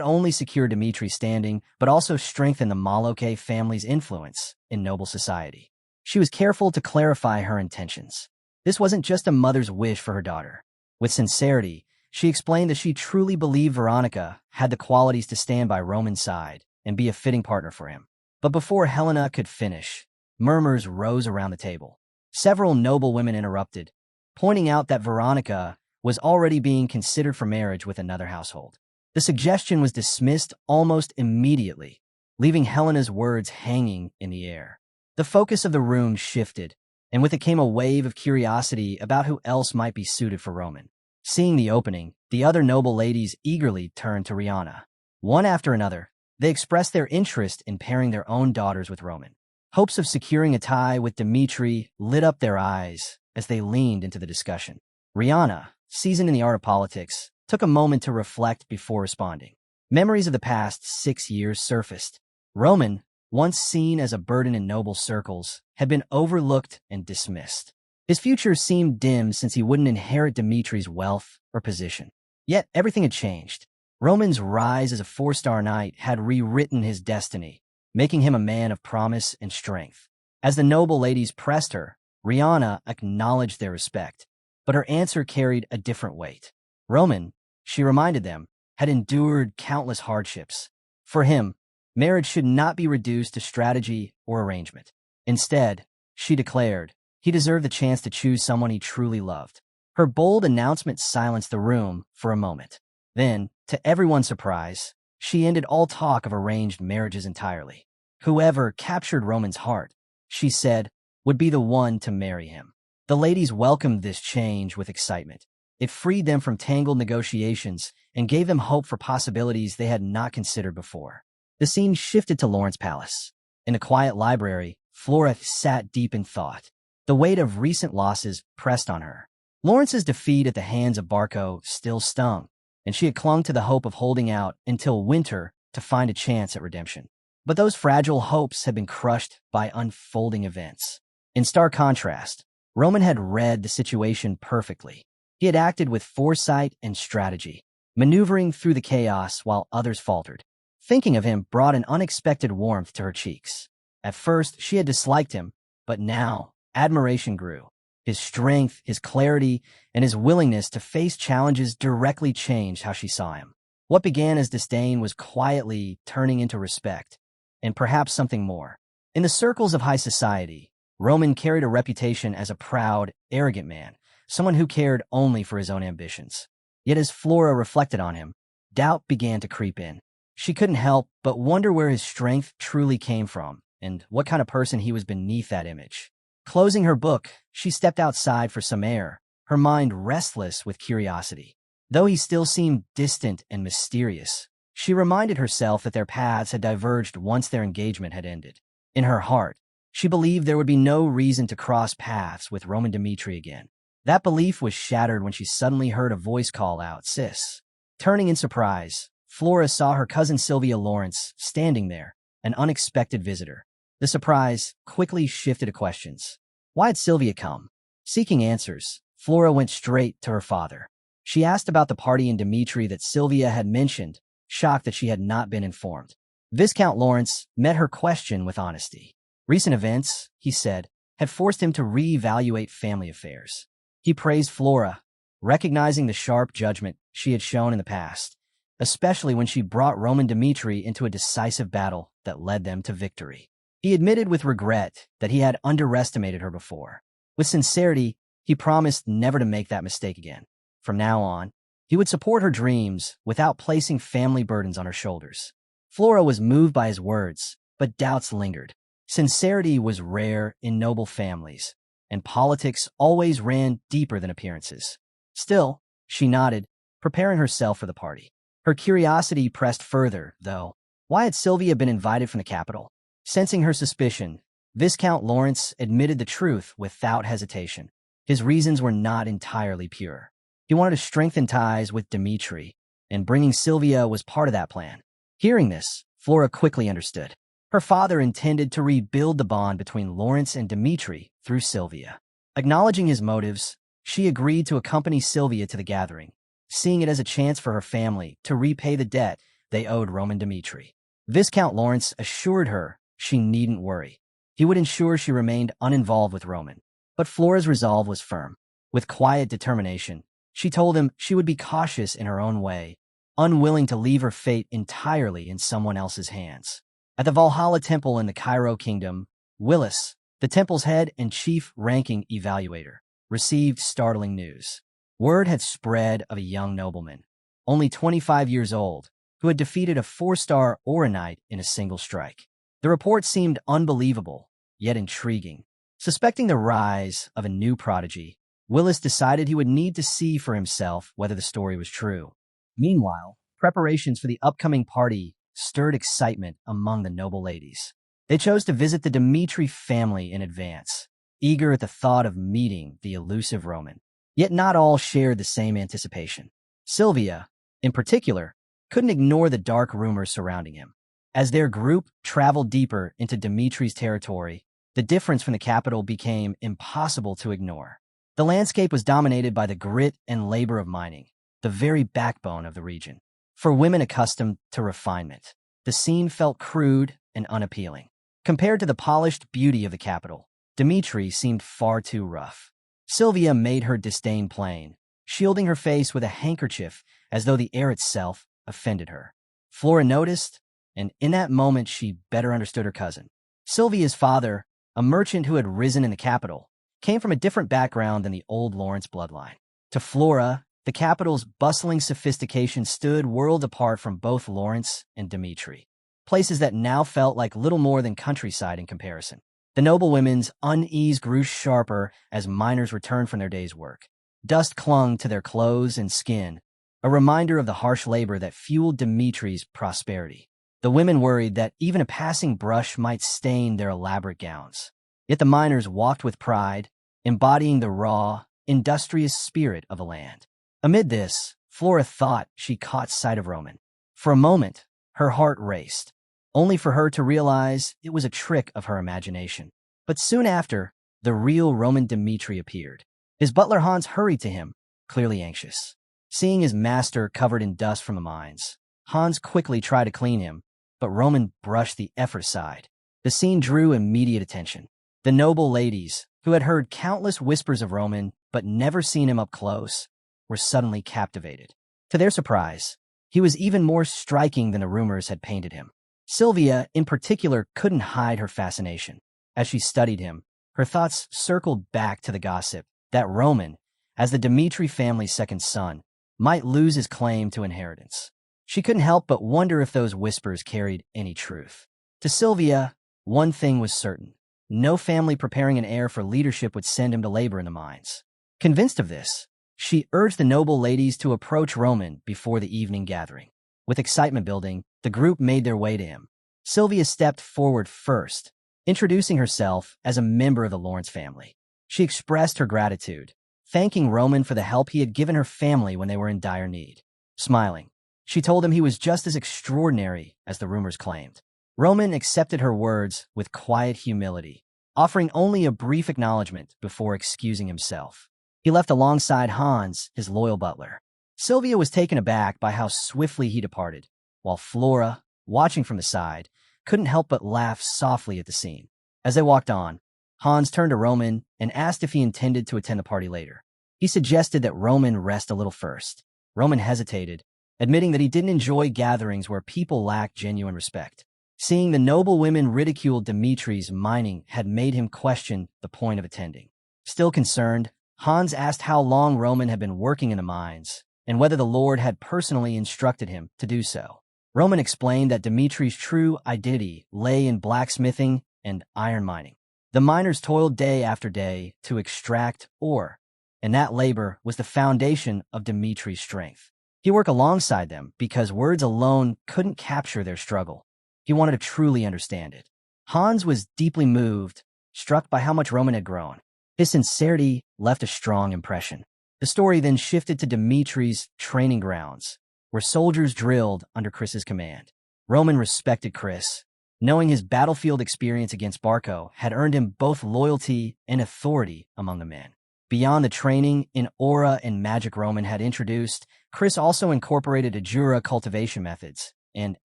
only secure Dmitri's standing, but also strengthen the Maloke family's influence in noble society. She was careful to clarify her intentions. This wasn't just a mother's wish for her daughter. With sincerity, she explained that she truly believed Veronica had the qualities to stand by Roman's side and be a fitting partner for him. But before Helena could finish, murmurs rose around the table. Several noble women interrupted, pointing out that Veronica was already being considered for marriage with another household. The suggestion was dismissed almost immediately, leaving Helena's words hanging in the air. The focus of the room shifted, and with it came a wave of curiosity about who else might be suited for Roman. Seeing the opening, the other noble ladies eagerly turned to Rihanna. One after another, they expressed their interest in pairing their own daughters with Roman. Hopes of securing a tie with Dmitri lit up their eyes as they leaned into the discussion. Rihanna, seasoned in the art of politics, took a moment to reflect before responding. Memories of the past 6 years surfaced. Roman, once seen as a burden in noble circles, had been overlooked and dismissed. His future seemed dim since he wouldn't inherit Dmitri's wealth or position. Yet everything had changed. Roman's rise as a 4-star knight had rewritten his destiny, making him a man of promise and strength. As the noble ladies pressed her, Rihanna acknowledged their respect, but her answer carried a different weight. Roman, she reminded them, had endured countless hardships. For him, marriage should not be reduced to strategy or arrangement. Instead, she declared, he deserved the chance to choose someone he truly loved. Her bold announcement silenced the room for a moment. Then, to everyone's surprise, she ended all talk of arranged marriages entirely. Whoever captured Roman's heart, she said, would be the one to marry him. The ladies welcomed this change with excitement. It freed them from tangled negotiations and gave them hope for possibilities they had not considered before. The scene shifted to Lawrence Palace. In a quiet library, Flora sat deep in thought. The weight of recent losses pressed on her. Lawrence's defeat at the hands of Barco still stung, and she had clung to the hope of holding out until winter to find a chance at redemption. But those fragile hopes had been crushed by unfolding events. In stark contrast, Roman had read the situation perfectly. He had acted with foresight and strategy, maneuvering through the chaos while others faltered. Thinking of him brought an unexpected warmth to her cheeks. At first, she had disliked him, but now, admiration grew. His strength, his clarity, and his willingness to face challenges directly changed how she saw him. What began as disdain was quietly turning into respect, and perhaps something more. In the circles of high society, Roman carried a reputation as a proud, arrogant man, someone who cared only for his own ambitions. Yet as Flora reflected on him, doubt began to creep in. She couldn't help but wonder where his strength truly came from, and what kind of person he was beneath that image. Closing her book, she stepped outside for some air, her mind restless with curiosity. Though he still seemed distant and mysterious, she reminded herself that their paths had diverged once their engagement had ended. In her heart, she believed there would be no reason to cross paths with Roman Dmitri again. That belief was shattered when she suddenly heard a voice call out, "Sis." Turning in surprise, Flora saw her cousin Sylvia Lawrence standing there, an unexpected visitor. The surprise quickly shifted to questions. Why had Sylvia come? Seeking answers, Flora went straight to her father. She asked about the party in Dmitri that Sylvia had mentioned, shocked that she had not been informed. Viscount Lawrence met her question with honesty. Recent events, he said, had forced him to reevaluate family affairs. He praised Flora, recognizing the sharp judgment she had shown in the past, especially when she brought Roman Dmitri into a decisive battle that led them to victory. He admitted with regret that he had underestimated her before. With sincerity, he promised never to make that mistake again. From now on, he would support her dreams without placing family burdens on her shoulders. Flora was moved by his words, but doubts lingered. Sincerity was rare in noble families, and politics always ran deeper than appearances. Still, she nodded, preparing herself for the party. Her curiosity pressed further, though. Why had Sylvia been invited from the capital? Sensing her suspicion, Viscount Lawrence admitted the truth without hesitation. His reasons were not entirely pure. He wanted to strengthen ties with Dmitri, and bringing Sylvia was part of that plan. Hearing this, Flora quickly understood. Her father intended to rebuild the bond between Lawrence and Dmitri through Sylvia. Acknowledging his motives, she agreed to accompany Sylvia to the gathering, seeing it as a chance for her family to repay the debt they owed Roman Dmitri. Viscount Lawrence assured her she needn't worry. He would ensure she remained uninvolved with Roman. But Flora's resolve was firm. With quiet determination, she told him she would be cautious in her own way, unwilling to leave her fate entirely in someone else's hands. At the Valhalla Temple in the Cairo Kingdom, Willis, the temple's head and chief ranking evaluator, received startling news. Word had spread of a young nobleman, only 25 years old, who had defeated a 4-star Oronite in a single strike. The report seemed unbelievable, yet intriguing. Suspecting the rise of a new prodigy, Willis decided he would need to see for himself whether the story was true. Meanwhile, preparations for the upcoming party stirred excitement among the noble ladies. They chose to visit the Dmitri family in advance, eager at the thought of meeting the elusive Roman. Yet not all shared the same anticipation. Sylvia, in particular, couldn't ignore the dark rumors surrounding him. As their group traveled deeper into Dmitri's territory, the difference from the capital became impossible to ignore. The landscape was dominated by the grit and labor of mining, the very backbone of the region. For women accustomed to refinement, the scene felt crude and unappealing. Compared to the polished beauty of the capital, Dmitri seemed far too rough. Sylvia made her disdain plain, shielding her face with a handkerchief as though the air itself offended her. Flora noticed, and in that moment she better understood her cousin. Sylvia's father, a merchant who had risen in the capital, came from a different background than the old Lawrence bloodline. To Flora, the capital's bustling sophistication stood worlds apart from both Lawrence and Dmitri, places that now felt like little more than countryside in comparison. The noblewomen's unease grew sharper as miners returned from their day's work. Dust clung to their clothes and skin, a reminder of the harsh labor that fueled Dmitri's prosperity. The women worried that even a passing brush might stain their elaborate gowns. Yet the miners walked with pride, embodying the raw, industrious spirit of the land. Amid this, Flora thought she caught sight of Roman. For a moment, her heart raced, only for her to realize it was a trick of her imagination. But soon after, the real Roman Dmitri appeared. His butler Hans hurried to him, clearly anxious. Seeing his master covered in dust from the mines, Hans quickly tried to clean him, but Roman brushed the effort aside. The scene drew immediate attention. The noble ladies, who had heard countless whispers of Roman but never seen him up close, were suddenly captivated. To their surprise, he was even more striking than the rumors had painted him. Sylvia, in particular, couldn't hide her fascination. As she studied him, her thoughts circled back to the gossip that Roman, as the Dmitri family's second son, might lose his claim to inheritance. She couldn't help but wonder if those whispers carried any truth. To Sylvia, one thing was certain. No family preparing an heir for leadership would send him to labor in the mines. Convinced of this, she urged the noble ladies to approach Roman before the evening gathering. With excitement building, the group made their way to him. Sylvia stepped forward first, introducing herself as a member of the Lawrence family. She expressed her gratitude, thanking Roman for the help he had given her family when they were in dire need. Smiling, she told him he was just as extraordinary as the rumors claimed. Roman accepted her words with quiet humility, offering only a brief acknowledgement before excusing himself. He left alongside Hans, his loyal butler. Sylvia was taken aback by how swiftly he departed, while Flora, watching from the side, couldn't help but laugh softly at the scene. As they walked on, Hans turned to Roman and asked if he intended to attend the party later. He suggested that Roman rest a little first. Roman hesitated, admitting that he didn't enjoy gatherings where people lacked genuine respect. Seeing the noble women ridicule Dmitri's mining had made him question the point of attending. Still concerned, Hans asked how long Roman had been working in the mines and whether the Lord had personally instructed him to do so. Roman explained that Dmitri's true identity lay in blacksmithing and iron mining. The miners toiled day after day to extract ore, and that labor was the foundation of Dmitri's strength. He worked alongside them because words alone couldn't capture their struggle. He wanted to truly understand it. Hans was deeply moved, struck by how much Roman had grown. His sincerity left a strong impression. The story then shifted to Dmitri's training grounds, where soldiers drilled under Chris's command. Roman respected Chris, knowing his battlefield experience against Barco had earned him both loyalty and authority among the men. Beyond the training in aura and magic Roman had introduced, Chris also incorporated Ajura cultivation methods and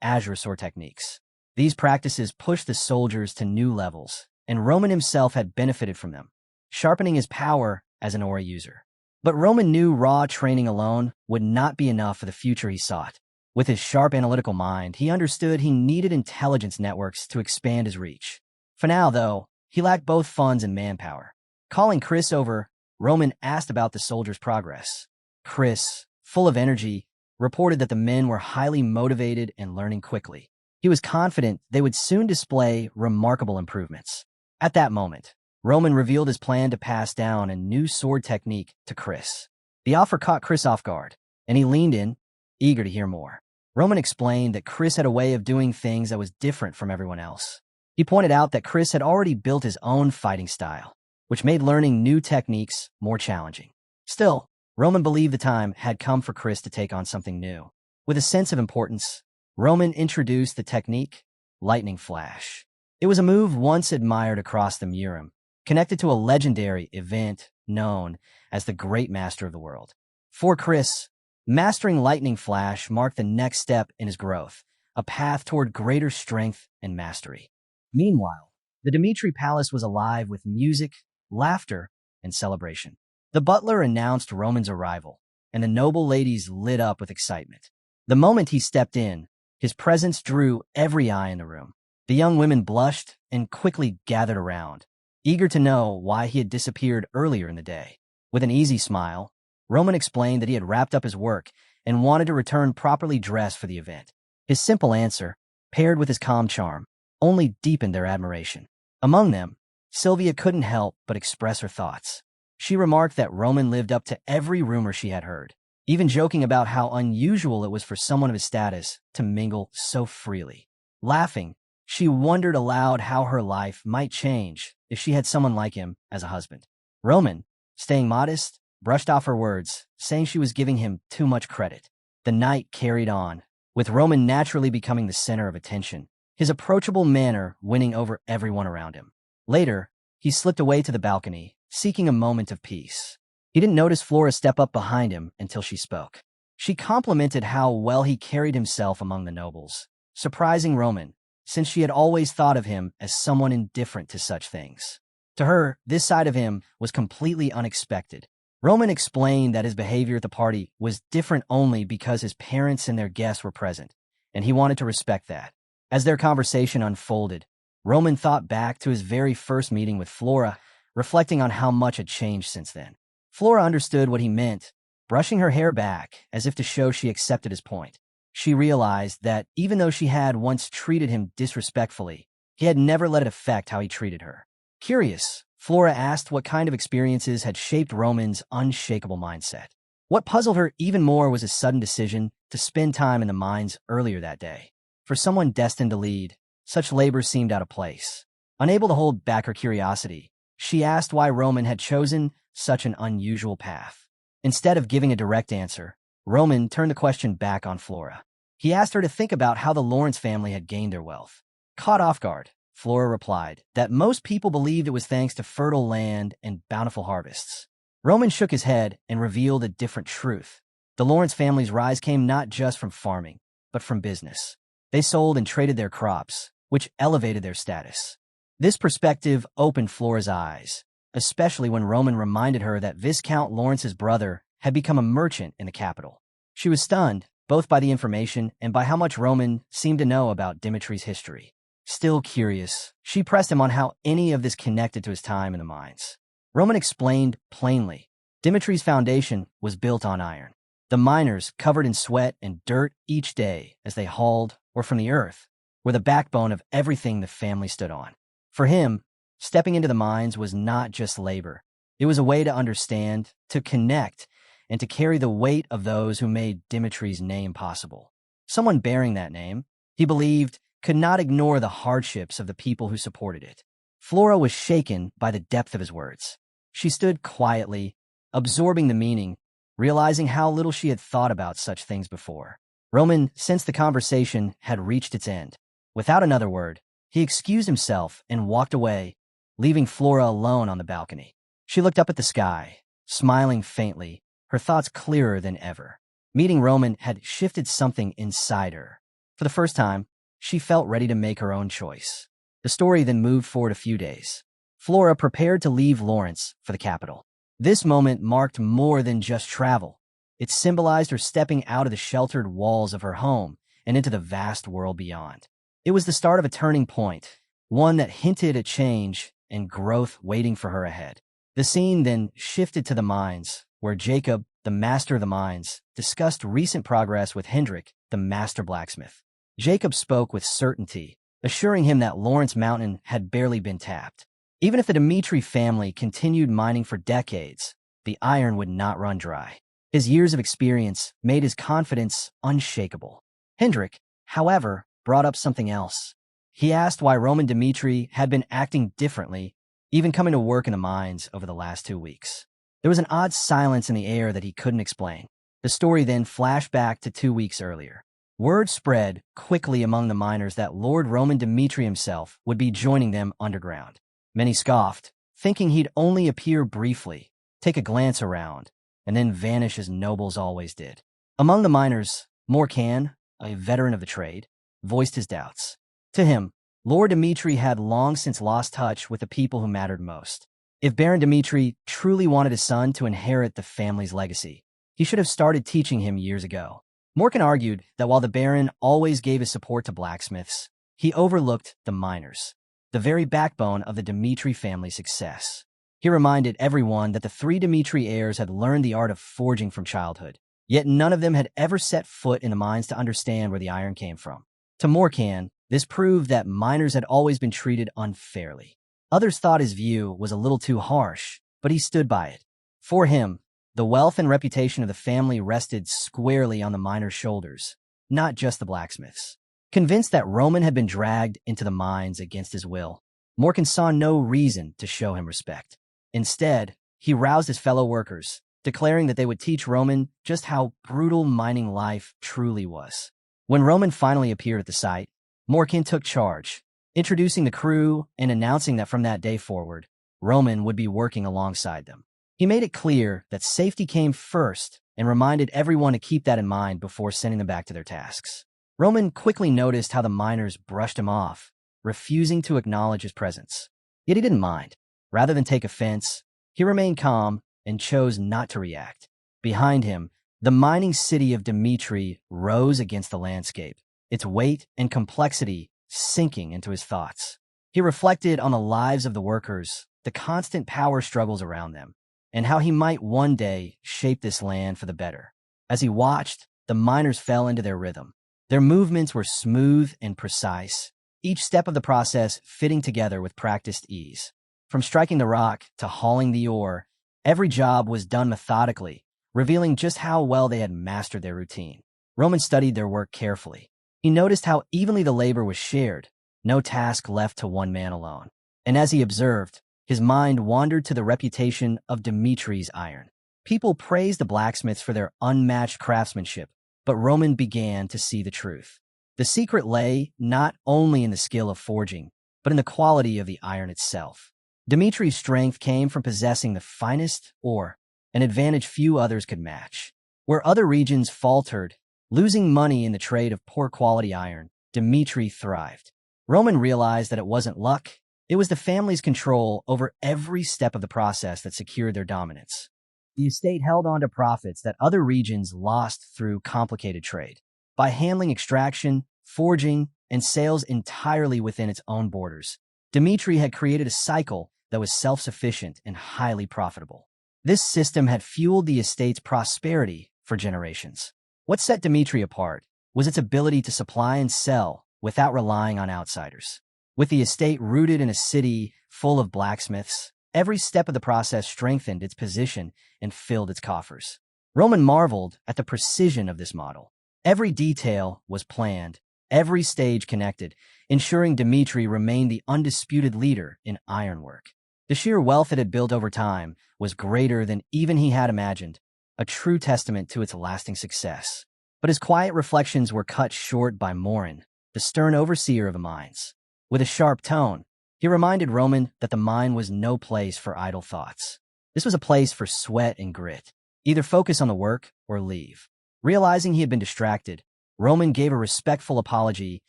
Azure sword techniques. These practices pushed the soldiers to new levels, and Roman himself had benefited from them, sharpening his power as an aura user. But Roman knew raw training alone would not be enough for the future he sought. With his sharp analytical mind, he understood he needed intelligence networks to expand his reach. For now, though, he lacked both funds and manpower. Calling Chris over, Roman asked about the soldiers' progress. Chris, full of energy, reported that the men were highly motivated and learning quickly. He was confident they would soon display remarkable improvements. At that moment, Roman revealed his plan to pass down a new sword technique to Chris. The offer caught Chris off guard, and he leaned in, eager to hear more. Roman explained that Chris had a way of doing things that was different from everyone else. He pointed out that Chris had already built his own fighting style, which made learning new techniques more challenging. Still, Roman believed the time had come for Chris to take on something new. With a sense of importance, Roman introduced the technique, lightning flash. It was a move once admired across the Murim, connected to a legendary event known as the Great Master of the World. For Chris, mastering lightning flash marked the next step in his growth, a path toward greater strength and mastery. Meanwhile, the Dmitri palace was alive with music, laughter, and celebration. The butler announced Roman's arrival, and the noble ladies lit up with excitement. The moment he stepped in, his presence drew every eye in the room. The young women blushed and quickly gathered around, eager to know why he had disappeared earlier in the day. With an easy smile, Roman explained that he had wrapped up his work and wanted to return properly dressed for the event. His simple answer, paired with his calm charm, only deepened their admiration. Among them, Sylvia couldn't help but express her thoughts. She remarked that Roman lived up to every rumor she had heard, even joking about how unusual it was for someone of his status to mingle so freely. Laughing, she wondered aloud how her life might change if she had someone like him as a husband. Roman, staying modest, brushed off her words, saying she was giving him too much credit. The night carried on, with Roman naturally becoming the center of attention, his approachable manner winning over everyone around him. Later, he slipped away to the balcony, seeking a moment of peace. He didn't notice Flora step up behind him until she spoke. She complimented how well he carried himself among the nobles, surprising Roman, since she had always thought of him as someone indifferent to such things. To her, this side of him was completely unexpected. Roman explained that his behavior at the party was different only because his parents and their guests were present, and he wanted to respect that. As their conversation unfolded, Roman thought back to his very first meeting with Flora, reflecting on how much had changed since then. Flora understood what he meant, brushing her hair back as if to show she accepted his point. She realized that even though she had once treated him disrespectfully, he had never let it affect how he treated her. Curious, Flora asked what kind of experiences had shaped Roman's unshakable mindset. What puzzled her even more was his sudden decision to spend time in the mines earlier that day. For someone destined to lead, such labor seemed out of place. Unable to hold back her curiosity, she asked why Roman had chosen such an unusual path. Instead of giving a direct answer, Roman turned the question back on Flora. He asked her to think about how the Lawrence family had gained their wealth. Caught off guard, Flora replied that most people believed it was thanks to fertile land and bountiful harvests. Roman shook his head and revealed a different truth. The Lawrence family's rise came not just from farming, but from business. They sold and traded their crops, which elevated their status. This perspective opened Flora's eyes, especially when Roman reminded her that Viscount Lawrence's brother had become a merchant in the capital. She was stunned, both by the information and by how much Roman seemed to know about Dmitri's history. Still curious, she pressed him on how any of this connected to his time in the mines. Roman explained plainly, Dmitri's foundation was built on iron. The miners, covered in sweat and dirt each day as they hauled or from the earth, were the backbone of everything the family stood on. For him, stepping into the mines was not just labor. It was a way to understand, to connect, and to carry the weight of those who made Dmitri's name possible. Someone bearing that name, he believed, could not ignore the hardships of the people who supported it. Flora was shaken by the depth of his words. She stood quietly, absorbing the meaning, realizing how little she had thought about such things before. Roman sensed the conversation had reached its end. Without another word, he excused himself and walked away, leaving Flora alone on the balcony. She looked up at the sky, smiling faintly, her thoughts clearer than ever. Meeting Roman had shifted something inside her. For the first time, she felt ready to make her own choice. The story then moved forward a few days. Flora prepared to leave Lawrence for the capital. This moment marked more than just travel. It symbolized her stepping out of the sheltered walls of her home and into the vast world beyond. It was the start of a turning point, one that hinted at change and growth waiting for her ahead. The scene then shifted to the mines, where Jacob, the master of the mines, discussed recent progress with Hendrik, the master blacksmith. Jacob spoke with certainty, assuring him that Lawrence Mountain had barely been tapped. Even if the Dmitri family continued mining for decades, the iron would not run dry. His years of experience made his confidence unshakable. Hendrik, however, brought up something else. He asked why Roman Dmitri had been acting differently, even coming to work in the mines over the last 2 weeks. There was an odd silence in the air that he couldn't explain. The story then flashed back to 2 weeks earlier. Word spread quickly among the miners that Lord Roman Dmitri himself would be joining them underground. Many scoffed, thinking he'd only appear briefly, take a glance around, and then vanish as nobles always did. Among the miners, Morcan, a veteran of the trade, voiced his doubts. To him, Lord Dmitri had long since lost touch with the people who mattered most. If Baron Dmitri truly wanted his son to inherit the family's legacy, He should have started teaching him years ago. Morkan argued that while the Baron always gave his support to blacksmiths, he overlooked the miners, the very backbone of the Dmitri family's success. He reminded everyone that the three Dmitri heirs had learned the art of forging from childhood, yet none of them had ever set foot in the mines to understand where the iron came from. To Morkan, this proved that miners had always been treated unfairly. Others thought his view was a little too harsh, but he stood by it. For him, the wealth and reputation of the family rested squarely on the miners' shoulders, not just the blacksmiths. Convinced that Roman had been dragged into the mines against his will, Morkan saw no reason to show him respect. Instead, he roused his fellow workers, declaring that they would teach Roman just how brutal mining life truly was. When Roman finally appeared at the site, Morkan took charge, introducing the crew and announcing that from that day forward, Roman would be working alongside them. He made it clear that safety came first and reminded everyone to keep that in mind before sending them back to their tasks. Roman quickly noticed how the miners brushed him off, refusing to acknowledge his presence. Yet he didn't mind. Rather than take offense, he remained calm and chose not to react. Behind him, the mining city of Dmitri rose against the landscape, its weight and complexity sinking into his thoughts. He reflected on the lives of the workers, the constant power struggles around them, and how he might one day shape this land for the better. As he watched, the miners fell into their rhythm. Their movements were smooth and precise, each step of the process fitting together with practiced ease. From striking the rock to hauling the ore, every job was done methodically, revealing just how well they had mastered their routine. Roman studied their work carefully. He noticed how evenly the labor was shared, no task left to one man alone. And as he observed, his mind wandered to the reputation of Dmitri's iron. People praised the blacksmiths for their unmatched craftsmanship, but Roman began to see the truth. The secret lay not only in the skill of forging, but in the quality of the iron itself. Dmitri's strength came from possessing the finest ore, an advantage few others could match. Where other regions faltered, losing money in the trade of poor-quality iron, Dmitri thrived. Roman realized that it wasn't luck, it was the family's control over every step of the process that secured their dominance. The estate held on to profits that other regions lost through complicated trade. By handling extraction, forging, and sales entirely within its own borders, Dmitri had created a cycle that was self-sufficient and highly profitable. This system had fueled the estate's prosperity for generations. What set Dmitri apart was its ability to supply and sell without relying on outsiders. With the estate rooted in a city full of blacksmiths, every step of the process strengthened its position and filled its coffers. Roman marveled at the precision of this model. Every detail was planned, every stage connected, ensuring Dmitri remained the undisputed leader in ironwork. The sheer wealth it had built over time was greater than even he had imagined, a true testament to its lasting success. But his quiet reflections were cut short by Morin, the stern overseer of the mines. With a sharp tone, he reminded Roman that the mine was no place for idle thoughts. This was a place for sweat and grit. Either focus on the work or leave. Realizing he had been distracted, Roman gave a respectful apology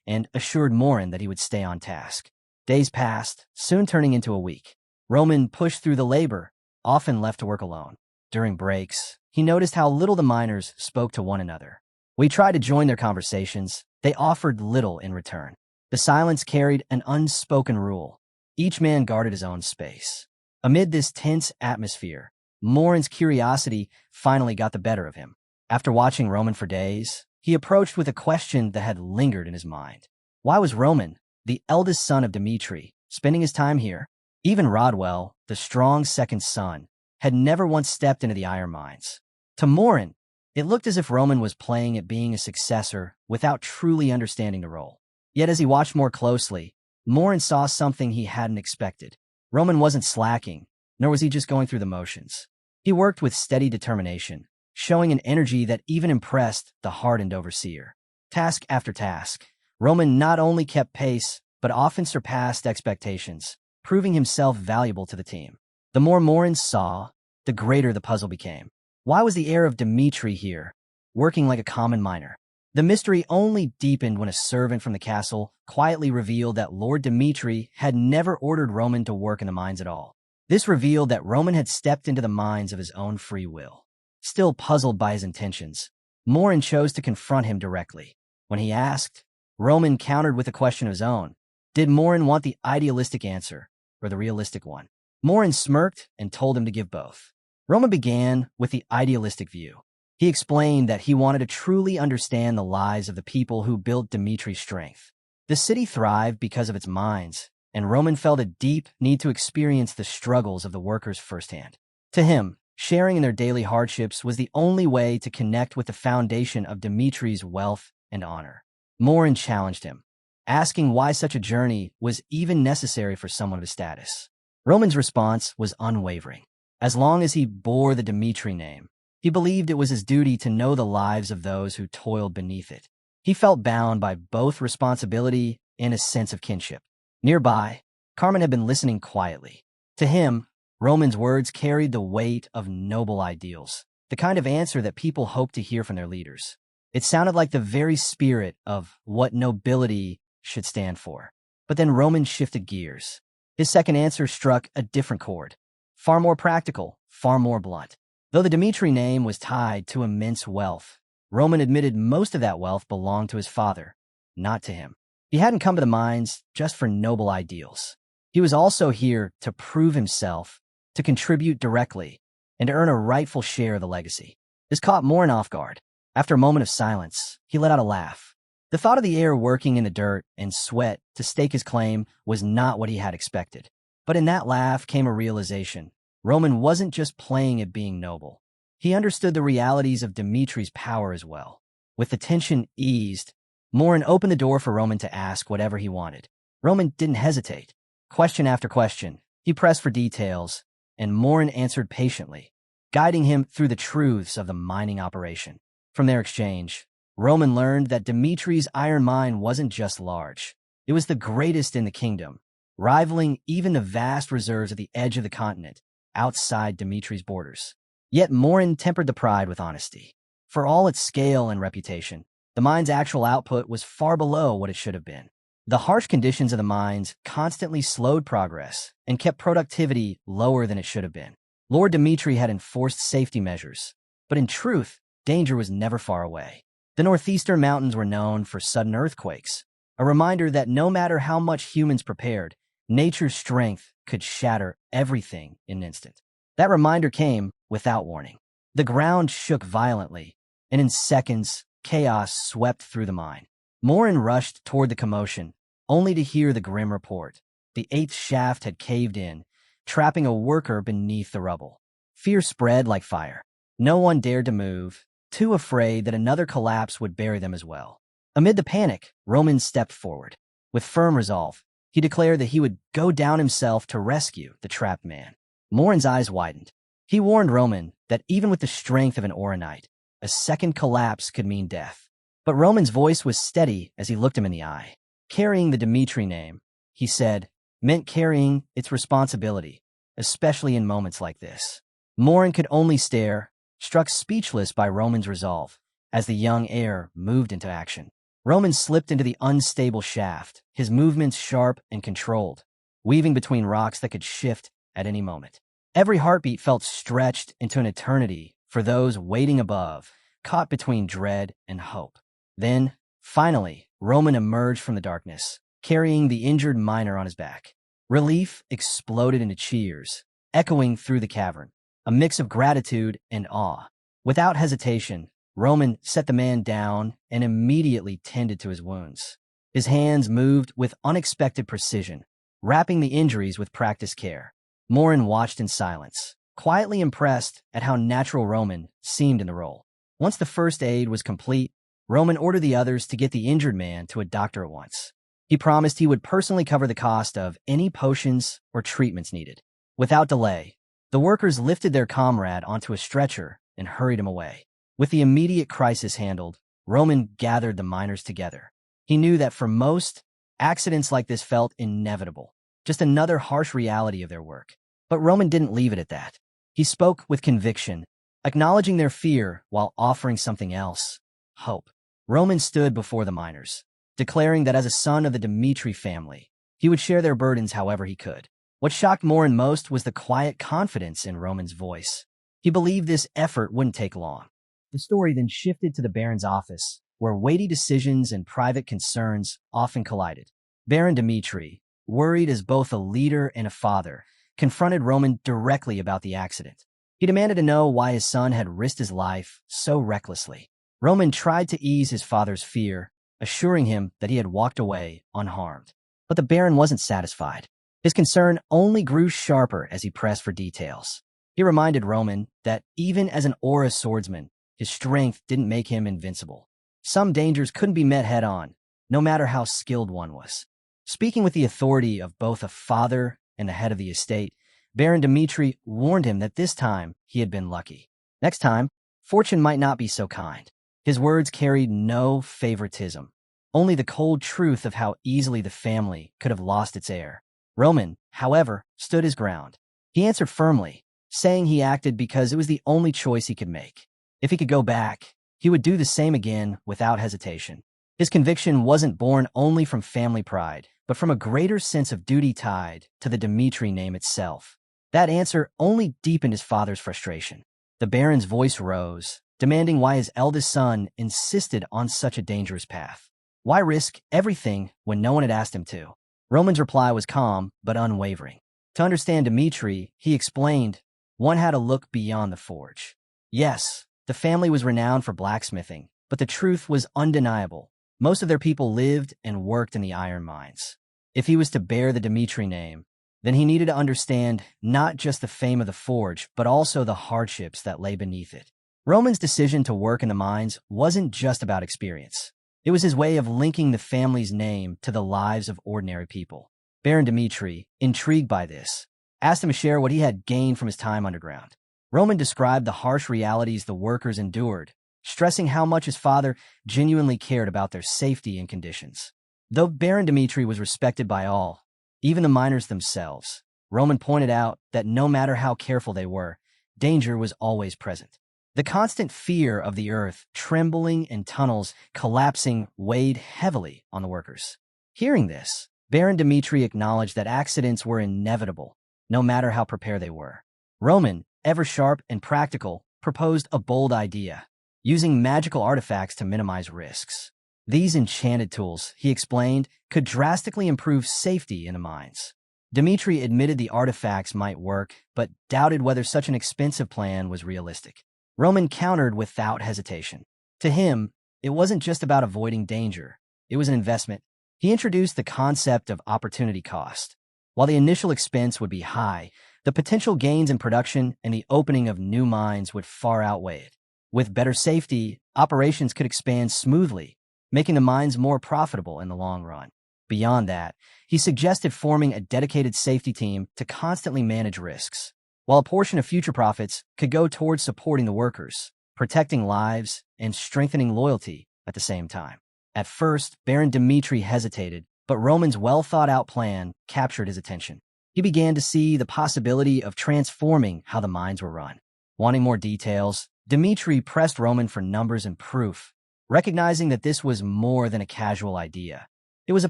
and assured Morin that he would stay on task. Days passed, soon turning into a week. Roman pushed through the labor, often left to work alone. During breaks, he noticed how little the miners spoke to one another. When he tried to join their conversations, they offered little in return. The silence carried an unspoken rule. Each man guarded his own space. Amid this tense atmosphere, Morin's curiosity finally got the better of him. After watching Roman for days, he approached with a question that had lingered in his mind. Why was Roman, the eldest son of Dmitri, spending his time here? Even Rodwell, the strong second son, had never once stepped into the iron mines. To Morin, it looked as if Roman was playing at being a successor without truly understanding the role. Yet as he watched more closely, Morin saw something he hadn't expected. Roman wasn't slacking, nor was he just going through the motions. He worked with steady determination, showing an energy that even impressed the hardened overseer. Task after task, Roman not only kept pace, but often surpassed expectations, proving himself valuable to the team. The more Morin saw, the greater the puzzle became. Why was the heir of Dmitri here, working like a common miner? The mystery only deepened when a servant from the castle quietly revealed that Lord Dmitri had never ordered Roman to work in the mines at all. This revealed that Roman had stepped into the mines of his own free will. Still puzzled by his intentions, Morin chose to confront him directly. When he asked, Roman countered with a question of his own. Did Morin want the idealistic answer or the realistic one? Morin smirked and told him to give both. Roman began with the idealistic view. He explained that he wanted to truly understand the lives of the people who built Dmitri's strength. The city thrived because of its mines, and Roman felt a deep need to experience the struggles of the workers firsthand. To him, sharing in their daily hardships was the only way to connect with the foundation of Dmitri's wealth and honor. Morin challenged him, asking why such a journey was even necessary for someone of his status. Roman's response was unwavering. As long as he bore the Dmitri name, he believed it was his duty to know the lives of those who toiled beneath it. He felt bound by both responsibility and a sense of kinship. Nearby, Carmen had been listening quietly. To him, Roman's words carried the weight of noble ideals, the kind of answer that people hope to hear from their leaders. It sounded like the very spirit of what nobility should stand for. But then Roman shifted gears. His second answer struck a different chord. Far more practical, far more blunt. Though the Dmitri name was tied to immense wealth, Roman admitted most of that wealth belonged to his father, not to him. He hadn't come to the mines just for noble ideals. He was also here to prove himself, to contribute directly, and to earn a rightful share of the legacy. This caught Morin off guard. After a moment of silence, he let out a laugh. The thought of the heir working in the dirt and sweat to stake his claim was not what he had expected. But in that laugh came a realization. Roman wasn't just playing at being noble. He understood the realities of Dmitri's power as well. With the tension eased, Morin opened the door for Roman to ask whatever he wanted. Roman didn't hesitate. Question after question, he pressed for details, and Morin answered patiently, guiding him through the truths of the mining operation. From their exchange, Roman learned that Dmitri's iron mine wasn't just large. It was the greatest in the kingdom, rivaling even the vast reserves at the edge of the continent, outside Dmitri's borders. Yet Morin tempered the pride with honesty. For all its scale and reputation, the mine's actual output was far below what it should have been. The harsh conditions of the mines constantly slowed progress and kept productivity lower than it should have been. Lord Dmitri had enforced safety measures, but in truth, danger was never far away. The northeastern mountains were known for sudden earthquakes, a reminder that no matter how much humans prepared, nature's strength could shatter everything in an instant. That reminder came without warning. The ground shook violently, and in seconds, chaos swept through the mine. Morin rushed toward the commotion, only to hear the grim report. The 8th shaft had caved in, trapping a worker beneath the rubble. Fear spread like fire. No one dared to move, too afraid that another collapse would bury them as well. Amid the panic, Roman stepped forward. With firm resolve, he declared that he would go down himself to rescue the trapped man. Morin's eyes widened. He warned Roman that even with the strength of an Oronite, a second collapse could mean death. But Roman's voice was steady as he looked him in the eye. Carrying the Dmitri name, he said, meant carrying its responsibility, especially in moments like this. Morin could only stare, struck speechless by Roman's resolve, as the young heir moved into action. Roman slipped into the unstable shaft, his movements sharp and controlled, weaving between rocks that could shift at any moment. Every heartbeat felt stretched into an eternity for those waiting above, caught between dread and hope. Then, finally, Roman emerged from the darkness, carrying the injured miner on his back. Relief exploded into cheers, echoing through the cavern, a mix of gratitude and awe. Without hesitation, Roman set the man down and immediately tended to his wounds. His hands moved with unexpected precision, wrapping the injuries with practiced care. Morin watched in silence, quietly impressed at how natural Roman seemed in the role. Once the first aid was complete, Roman ordered the others to get the injured man to a doctor at once. He promised he would personally cover the cost of any potions or treatments needed. Without delay, the workers lifted their comrade onto a stretcher and hurried him away. With the immediate crisis handled, Roman gathered the miners together. He knew that for most, accidents like this felt inevitable, just another harsh reality of their work. But Roman didn't leave it at that. He spoke with conviction, acknowledging their fear while offering something else: hope. Roman stood before the miners, declaring that as a son of the Dmitri family, he would share their burdens however he could. What shocked Morin most was the quiet confidence in Roman's voice. He believed this effort wouldn't take long. The story then shifted to the Baron's office, where weighty decisions and private concerns often collided. Baron Dmitri, worried as both a leader and a father, confronted Roman directly about the accident. He demanded to know why his son had risked his life so recklessly. Roman tried to ease his father's fear, assuring him that he had walked away unharmed. But the Baron wasn't satisfied. His concern only grew sharper as he pressed for details. He reminded Roman that even as an aura swordsman, his strength didn't make him invincible. Some dangers couldn't be met head-on, no matter how skilled one was. Speaking with the authority of both a father and the head of the estate, Baron Dmitri warned him that this time he had been lucky. Next time, fortune might not be so kind. His words carried no favoritism, only the cold truth of how easily the family could have lost its heir. Roman, however, stood his ground. He answered firmly, saying he acted because it was the only choice he could make. If he could go back, he would do the same again without hesitation. His conviction wasn't born only from family pride, but from a greater sense of duty tied to the Dmitri name itself. That answer only deepened his father's frustration. The Baron's voice rose, demanding why his eldest son insisted on such a dangerous path. Why risk everything when no one had asked him to? Roman's reply was calm but unwavering. To understand Dmitri, he explained, one had to look beyond the forge. Yes, the family was renowned for blacksmithing, but the truth was undeniable. Most of their people lived and worked in the iron mines. If he was to bear the Dmitri name, then he needed to understand not just the fame of the forge, but also the hardships that lay beneath it. Roman's decision to work in the mines wasn't just about experience. It was his way of linking the family's name to the lives of ordinary people. Baron Dmitri, intrigued by this, asked him to share what he had gained from his time underground. Roman described the harsh realities the workers endured, stressing how much his father genuinely cared about their safety and conditions. Though Baron Dmitri was respected by all, even the miners themselves, Roman pointed out that no matter how careful they were, danger was always present. The constant fear of the earth trembling and tunnels collapsing weighed heavily on the workers. Hearing this, Baron Dmitri acknowledged that accidents were inevitable, no matter how prepared they were. Roman, ever sharp and practical, proposed a bold idea, using magical artifacts to minimize risks. These enchanted tools, he explained, could drastically improve safety in the mines. Dmitri admitted the artifacts might work, but doubted whether such an expensive plan was realistic. Roman countered without hesitation. To him, it wasn't just about avoiding danger. It was an investment. He introduced the concept of opportunity cost. While the initial expense would be high, the potential gains in production and the opening of new mines would far outweigh it. With better safety, operations could expand smoothly, making the mines more profitable in the long run. Beyond that, he suggested forming a dedicated safety team to constantly manage risks, while a portion of future profits could go towards supporting the workers, protecting lives, and strengthening loyalty at the same time. At first, Baron Dmitri hesitated, but Roman's well-thought-out plan captured his attention. He began to see the possibility of transforming how the mines were run. Wanting more details, Dmitri pressed Roman for numbers and proof, recognizing that this was more than a casual idea. It was a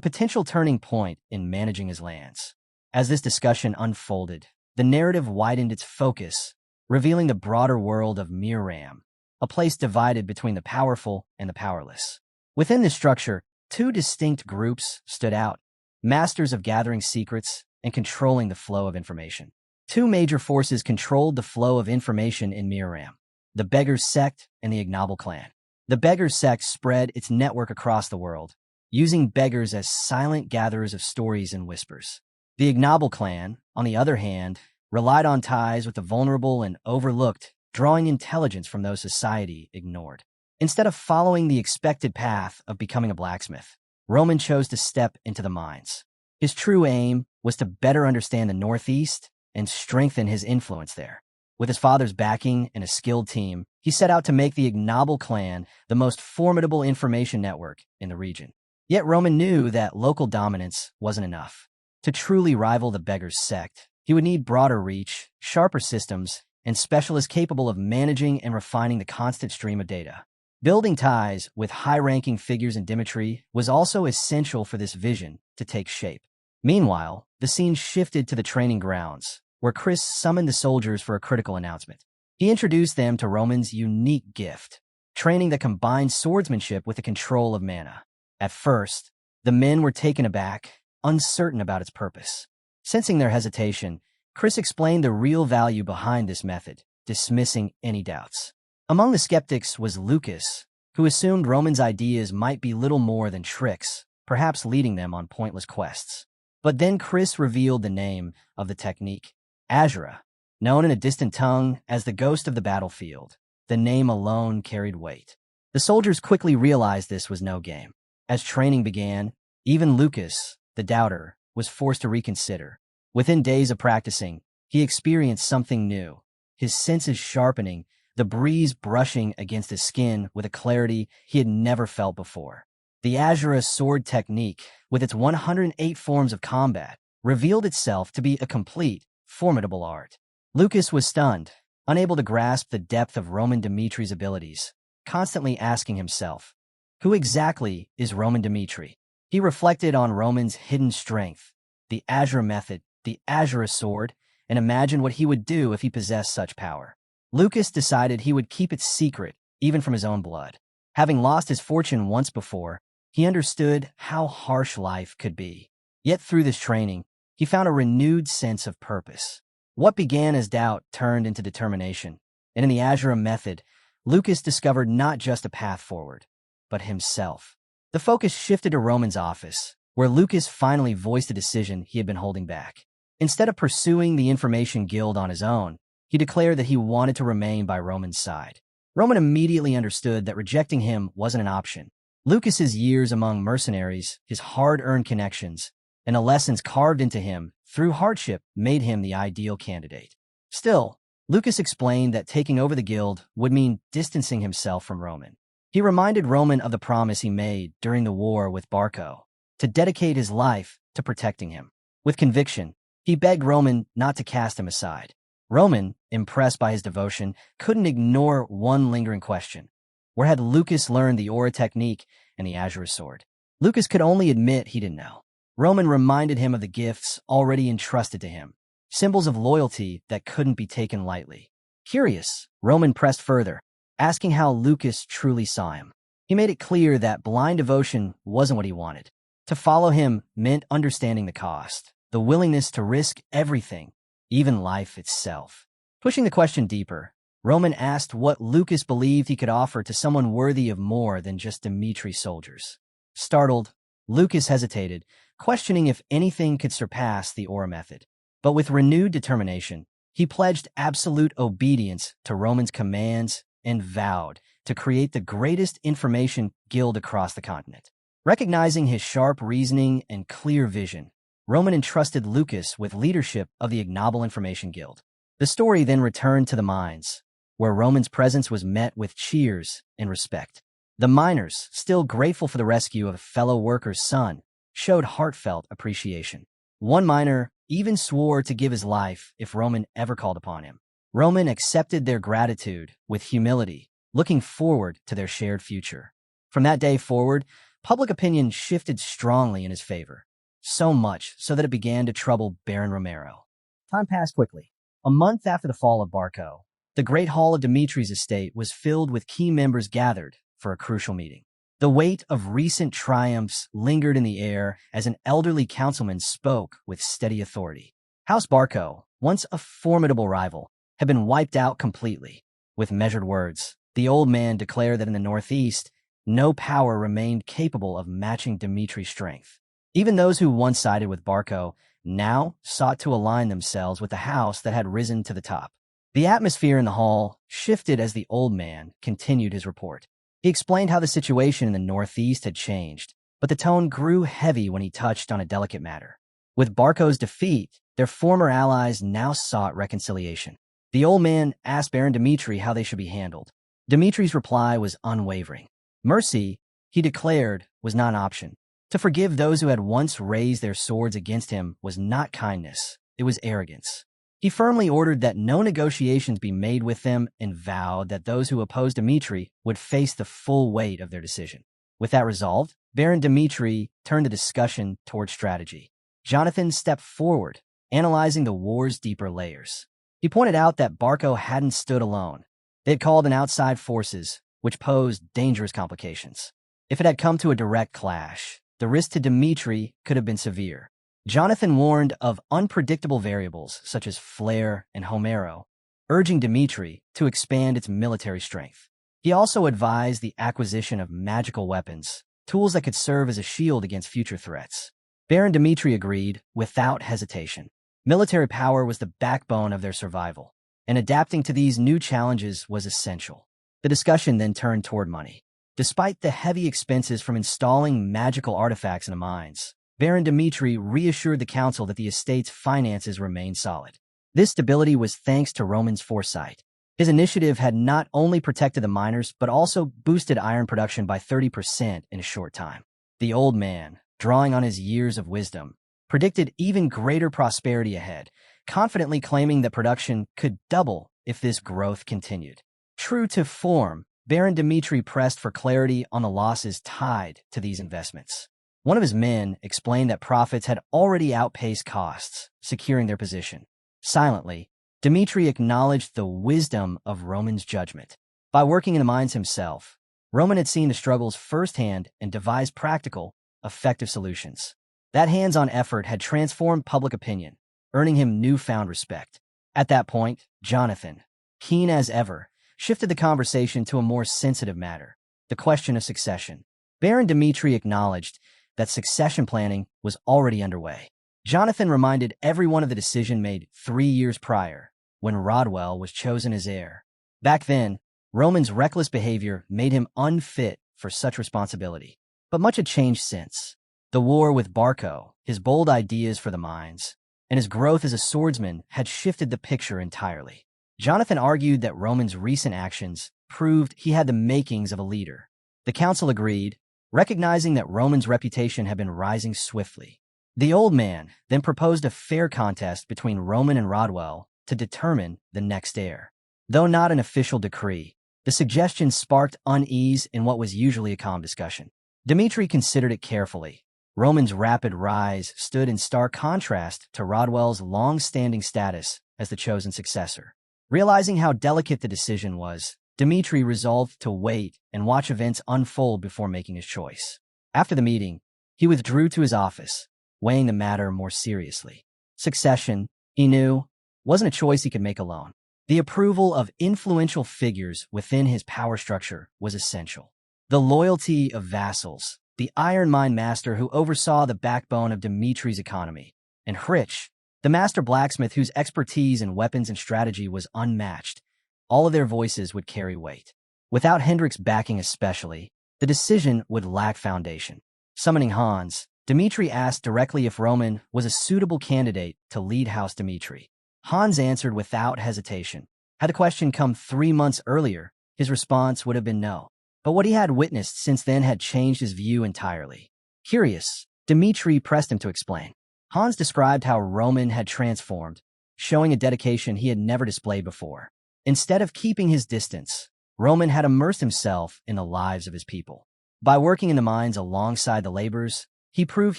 potential turning point in managing his lands. As this discussion unfolded, the narrative widened its focus, revealing the broader world of Miram, a place divided between the powerful and the powerless. Within this structure, two distinct groups stood out, masters of gathering secrets and controlling the flow of information. Two major forces controlled the flow of information in Miram: the Beggars sect and the Ignoble clan. The Beggars sect spread its network across the world, using beggars as silent gatherers of stories and whispers. The Ignoble clan, on the other hand, relied on ties with the vulnerable and overlooked, drawing intelligence from those society ignored. Instead of following the expected path of becoming a blacksmith, Roman chose to step into the mines. His true aim was to better understand the Northeast and strengthen his influence there. With his father's backing and a skilled team, he set out to make the Ignoble clan the most formidable information network in the region. Yet Roman knew that local dominance wasn't enough. To truly rival the Beggars sect, he would need broader reach, sharper systems, and specialists capable of managing and refining the constant stream of data. Building ties with high-ranking figures in Dmitri was also essential for this vision to take shape. Meanwhile, the scene shifted to the training grounds, where Chris summoned the soldiers for a critical announcement. He introduced them to Roman's unique gift, training that combined swordsmanship with the control of mana. At first, the men were taken aback, uncertain about its purpose. Sensing their hesitation, Chris explained the real value behind this method, dismissing any doubts. Among the skeptics was Lucas, who assumed Roman's ideas might be little more than tricks, perhaps leading them on pointless quests. But then Chris revealed the name of the technique, Azura, known in a distant tongue as the ghost of the battlefield. The name alone carried weight. The soldiers quickly realized this was no game. As training began, even Lucas, the doubter, was forced to reconsider. Within days of practicing, he experienced something new, his senses sharpening, the breeze brushing against his skin with a clarity he had never felt before. The Azura sword technique, with its 108 forms of combat, revealed itself to be a complete, formidable art. Lucas was stunned, unable to grasp the depth of Roman Dmitri's abilities, constantly asking himself, who exactly is Roman Dmitri? He reflected on Roman's hidden strength, the Azura method, the Azura sword, and imagined what he would do if he possessed such power. Lucas decided he would keep it secret, even from his own blood. Having lost his fortune once before, he understood how harsh life could be. Yet through this training, he found a renewed sense of purpose. What began as doubt turned into determination, and in the Azura method, Lucas discovered not just a path forward, but himself. The focus shifted to Roman's office, where Lucas finally voiced a decision he had been holding back. Instead of pursuing the Information Guild on his own, he declared that he wanted to remain by Roman's side. Roman immediately understood that rejecting him wasn't an option. Lucas's years among mercenaries, his hard-earned connections, and the lessons carved into him through hardship made him the ideal candidate. Still, Lucas explained that taking over the guild would mean distancing himself from Roman. He reminded Roman of the promise he made during the war with Barco, to dedicate his life to protecting him. With conviction, he begged Roman not to cast him aside. Roman, impressed by his devotion, couldn't ignore one lingering question. Where had Lucas learned the aura technique and the Azura sword? Lucas could only admit he didn't know. Roman reminded him of the gifts already entrusted to him, symbols of loyalty that couldn't be taken lightly. Curious, Roman pressed further, asking how Lucas truly saw him. He made it clear that blind devotion wasn't what he wanted. To follow him meant understanding the cost, the willingness to risk everything, even life itself. Pushing the question deeper, Roman asked what Lucas believed he could offer to someone worthy of more than just Dmitri's soldiers. Startled, Lucas hesitated, questioning if anything could surpass the aura method. But with renewed determination, he pledged absolute obedience to Roman's commands and vowed to create the greatest information guild across the continent. Recognizing his sharp reasoning and clear vision, Roman entrusted Lucas with leadership of the Ignoble Information Guild. The story then returned to the mines, where Roman's presence was met with cheers and respect. The miners, still grateful for the rescue of a fellow worker's son, showed heartfelt appreciation. One miner even swore to give his life if Roman ever called upon him. Roman accepted their gratitude with humility, looking forward to their shared future. From that day forward, public opinion shifted strongly in his favor, so much so that it began to trouble Baron Romero. Time passed quickly. A month after the fall of Barco, the Great Hall of Dmitri's estate was filled with key members gathered for a crucial meeting. The weight of recent triumphs lingered in the air as an elderly councilman spoke with steady authority. House Barco, once a formidable rival, had been wiped out completely. With measured words, the old man declared that in the northeast, no power remained capable of matching Dmitri's strength. Even those who once sided with Barco now sought to align themselves with the house that had risen to the top. The atmosphere in the hall shifted as the old man continued his report. He explained how the situation in the northeast had changed, but the tone grew heavy when he touched on a delicate matter. With Barco's defeat, their former allies now sought reconciliation. The old man asked Baron Dmitri how they should be handled. Dmitri's reply was unwavering. Mercy, he declared, was not an option. To forgive those who had once raised their swords against him was not kindness, it was arrogance. He firmly ordered that no negotiations be made with them and vowed that those who opposed Dmitri would face the full weight of their decision. With that resolved, Baron Dmitri turned the discussion toward strategy. Jonathan stepped forward, analyzing the war's deeper layers. He pointed out that Barco hadn't stood alone. They had called in outside forces, which posed dangerous complications. If it had come to a direct clash, the risk to Dmitri could have been severe. Jonathan warned of unpredictable variables such as Flora and Romero, urging Dmitri to expand its military strength. He also advised the acquisition of magical weapons, tools that could serve as a shield against future threats. Baron Dmitri agreed without hesitation. Military power was the backbone of their survival, and adapting to these new challenges was essential. The discussion then turned toward money. Despite the heavy expenses from installing magical artifacts in the mines, Baron Dmitri reassured the council that the estate's finances remained solid. This stability was thanks to Roman's foresight. His initiative had not only protected the miners, but also boosted iron production by 30% in a short time. The old man, drawing on his years of wisdom, predicted even greater prosperity ahead, confidently claiming that production could double if this growth continued. True to form, Baron Dmitri pressed for clarity on the losses tied to these investments. One of his men explained that profits had already outpaced costs, securing their position. Silently, Dmitri acknowledged the wisdom of Roman's judgment. By working in the mines himself, Roman had seen the struggles firsthand and devised practical, effective solutions. That hands-on effort had transformed public opinion, earning him newfound respect. At that point, Jonathan, keen as ever, shifted the conversation to a more sensitive matter, the question of succession. Baron Dmitri acknowledged that succession planning was already underway. Jonathan reminded everyone of the decision made 3 years prior, when Rodwell was chosen as heir. Back then, Roman's reckless behavior made him unfit for such responsibility. But much had changed since. The war with Barco, his bold ideas for the mines, and his growth as a swordsman had shifted the picture entirely. Jonathan argued that Roman's recent actions proved he had the makings of a leader. The council agreed, recognizing that Roman's reputation had been rising swiftly. The old man then proposed a fair contest between Roman and Rodwell to determine the next heir. Though not an official decree, the suggestion sparked unease in what was usually a calm discussion. Dmitri considered it carefully. Roman's rapid rise stood in stark contrast to Rodwell's long-standing status as the chosen successor. Realizing how delicate the decision was, Dmitri resolved to wait and watch events unfold before making his choice. After the meeting, he withdrew to his office, weighing the matter more seriously. Succession, he knew, wasn't a choice he could make alone. The approval of influential figures within his power structure was essential. The loyalty of vassals, the iron mine master who oversaw the backbone of Dmitri's economy, and Hrich, the master blacksmith whose expertise in weapons and strategy was unmatched, all of their voices would carry weight. Without Hendrik's backing especially, the decision would lack foundation. Summoning Hans, Dmitri asked directly if Roman was a suitable candidate to lead House Dmitri. Hans answered without hesitation. Had the question come 3 months earlier, his response would have been no. But what he had witnessed since then had changed his view entirely. Curious, Dmitri pressed him to explain. Hans described how Roman had transformed, showing a dedication he had never displayed before. Instead of keeping his distance, Roman had immersed himself in the lives of his people. By working in the mines alongside the laborers, he proved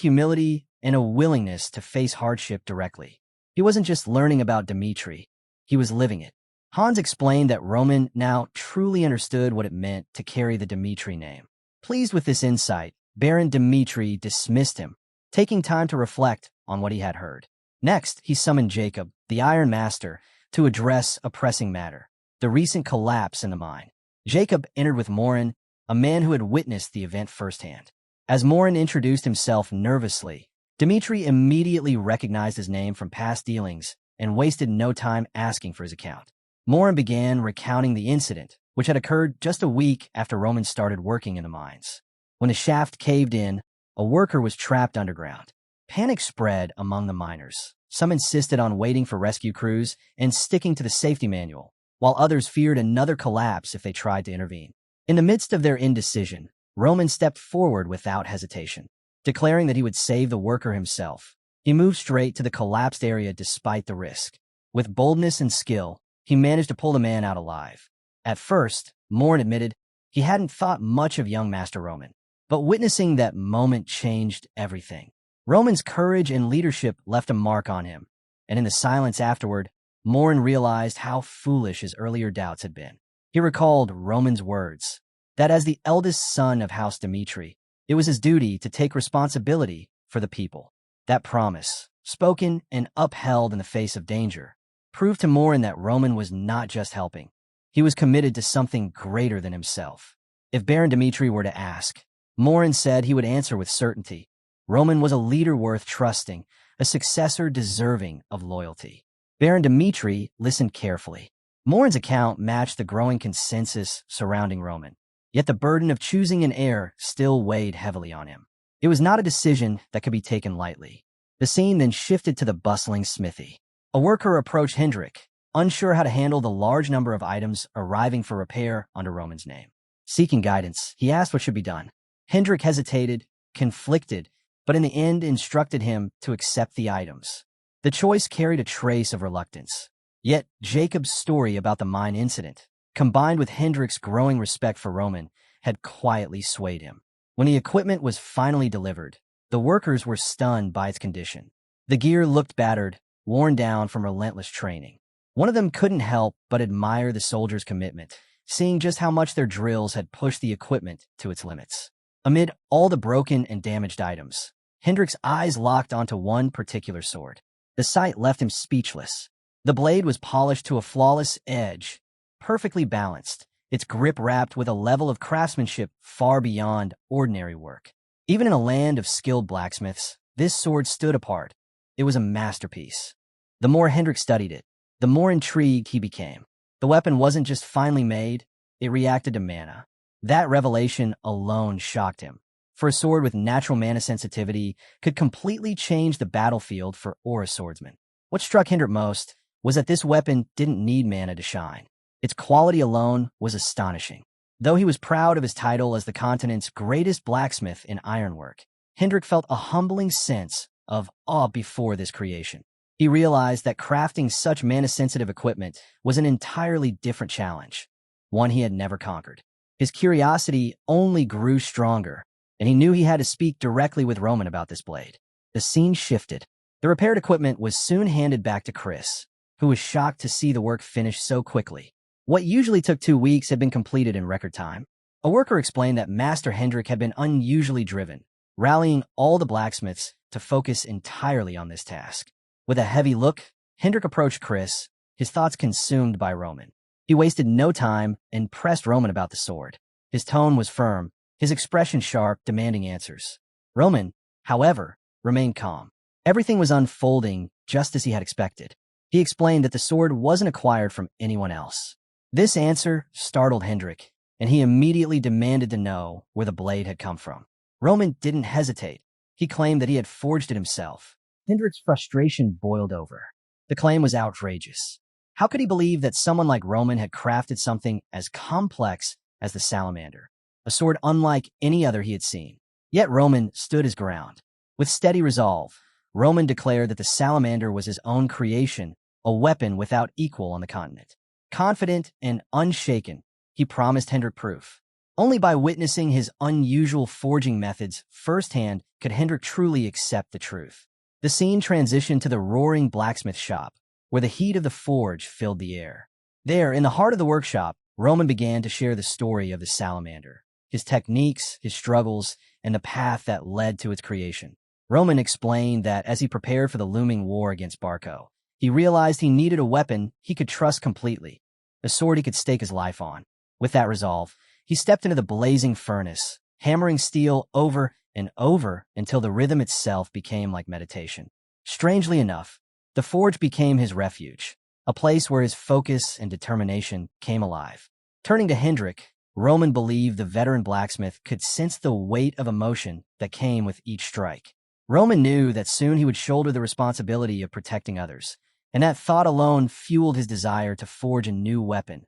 humility and a willingness to face hardship directly. He wasn't just learning about Dmitri, he was living it. Hans explained that Roman now truly understood what it meant to carry the Dmitri name. Pleased with this insight, Baron Dmitri dismissed him, taking time to reflect on what he had heard. Next, he summoned Jacob, the Iron Master, to address a pressing matter, the recent collapse in the mine. Jacob entered with Morin, a man who had witnessed the event firsthand. As Morin introduced himself nervously, Dmitri immediately recognized his name from past dealings and wasted no time asking for his account. Morin began recounting the incident, which had occurred just a week after Roman started working in the mines. When the shaft caved in, a worker was trapped underground. Panic spread among the miners. Some insisted on waiting for rescue crews and sticking to the safety manual, while others feared another collapse if they tried to intervene. In the midst of their indecision, Roman stepped forward without hesitation. Declaring that he would save the worker himself, he moved straight to the collapsed area despite the risk. With boldness and skill, he managed to pull the man out alive. At first, Morin admitted he hadn't thought much of young Master Roman, but witnessing that moment changed everything. Roman's courage and leadership left a mark on him, and in the silence afterward, Morin realized how foolish his earlier doubts had been. He recalled Roman's words, that as the eldest son of House Dmitri, it was his duty to take responsibility for the people. That promise, spoken and upheld in the face of danger, proved to Morin that Roman was not just helping. He was committed to something greater than himself. If Baron Dmitri were to ask, Morin said he would answer with certainty. Roman was a leader worth trusting, a successor deserving of loyalty. Baron Dmitri listened carefully. Morin's account matched the growing consensus surrounding Roman, yet the burden of choosing an heir still weighed heavily on him. It was not a decision that could be taken lightly. The scene then shifted to the bustling smithy. A worker approached Hendrik, unsure how to handle the large number of items arriving for repair under Roman's name. Seeking guidance, he asked what should be done. Hendrik hesitated, conflicted, but in the end instructed him to accept the items. The choice carried a trace of reluctance. Yet Jacob's story about the mine incident, combined with Hendrik's growing respect for Roman, had quietly swayed him. When the equipment was finally delivered, the workers were stunned by its condition. The gear looked battered, worn down from relentless training. One of them couldn't help but admire the soldiers' commitment, seeing just how much their drills had pushed the equipment to its limits. Amid all the broken and damaged items, Hendrik's eyes locked onto one particular sword. The sight left him speechless. The blade was polished to a flawless edge, perfectly balanced, its grip wrapped with a level of craftsmanship far beyond ordinary work. Even in a land of skilled blacksmiths, this sword stood apart. It was a masterpiece. The more Hendrik studied it, the more intrigued he became. The weapon wasn't just finely made, it reacted to mana. That revelation alone shocked him. For a sword with natural mana sensitivity could completely change the battlefield for Aura swordsmen. What struck Hendrik most was that this weapon didn't need mana to shine. Its quality alone was astonishing. Though he was proud of his title as the continent's greatest blacksmith in ironwork, Hendrik felt a humbling sense of awe before this creation. He realized that crafting such mana-sensitive equipment was an entirely different challenge, one he had never conquered. His curiosity only grew stronger, and he knew he had to speak directly with Roman about this blade. The scene shifted. The repaired equipment was soon handed back to Chris, who was shocked to see the work finished so quickly. What usually took 2 weeks had been completed in record time. A worker explained that Master Hendrik had been unusually driven, rallying all the blacksmiths to focus entirely on this task. With a heavy look, Hendrik approached Chris, his thoughts consumed by Roman. He wasted no time and pressed Roman about the sword. His tone was firm, his expression sharp, demanding answers. Roman, however, remained calm. Everything was unfolding just as he had expected. He explained that the sword wasn't acquired from anyone else. This answer startled Hendrik, and he immediately demanded to know where the blade had come from. Roman didn't hesitate. He claimed that he had forged it himself. Hendrik's frustration boiled over. The claim was outrageous. How could he believe that someone like Roman had crafted something as complex as the salamander, a sword unlike any other he had seen? Yet Roman stood his ground. With steady resolve, Roman declared that the salamander was his own creation, a weapon without equal on the continent. Confident and unshaken, he promised Hendrik proof. Only by witnessing his unusual forging methods firsthand could Hendrik truly accept the truth. The scene transitioned to the roaring blacksmith shop, where the heat of the forge filled the air. There, in the heart of the workshop, Roman began to share the story of the salamander, his techniques, his struggles, and the path that led to its creation. Roman explained that as he prepared for the looming war against Barco, he realized he needed a weapon he could trust completely, a sword he could stake his life on. With that resolve, he stepped into the blazing furnace, hammering steel over and over until the rhythm itself became like meditation. Strangely enough, the forge became his refuge, a place where his focus and determination came alive. Turning to Hendrik, Roman believed the veteran blacksmith could sense the weight of emotion that came with each strike. Roman knew that soon he would shoulder the responsibility of protecting others, and that thought alone fueled his desire to forge a new weapon,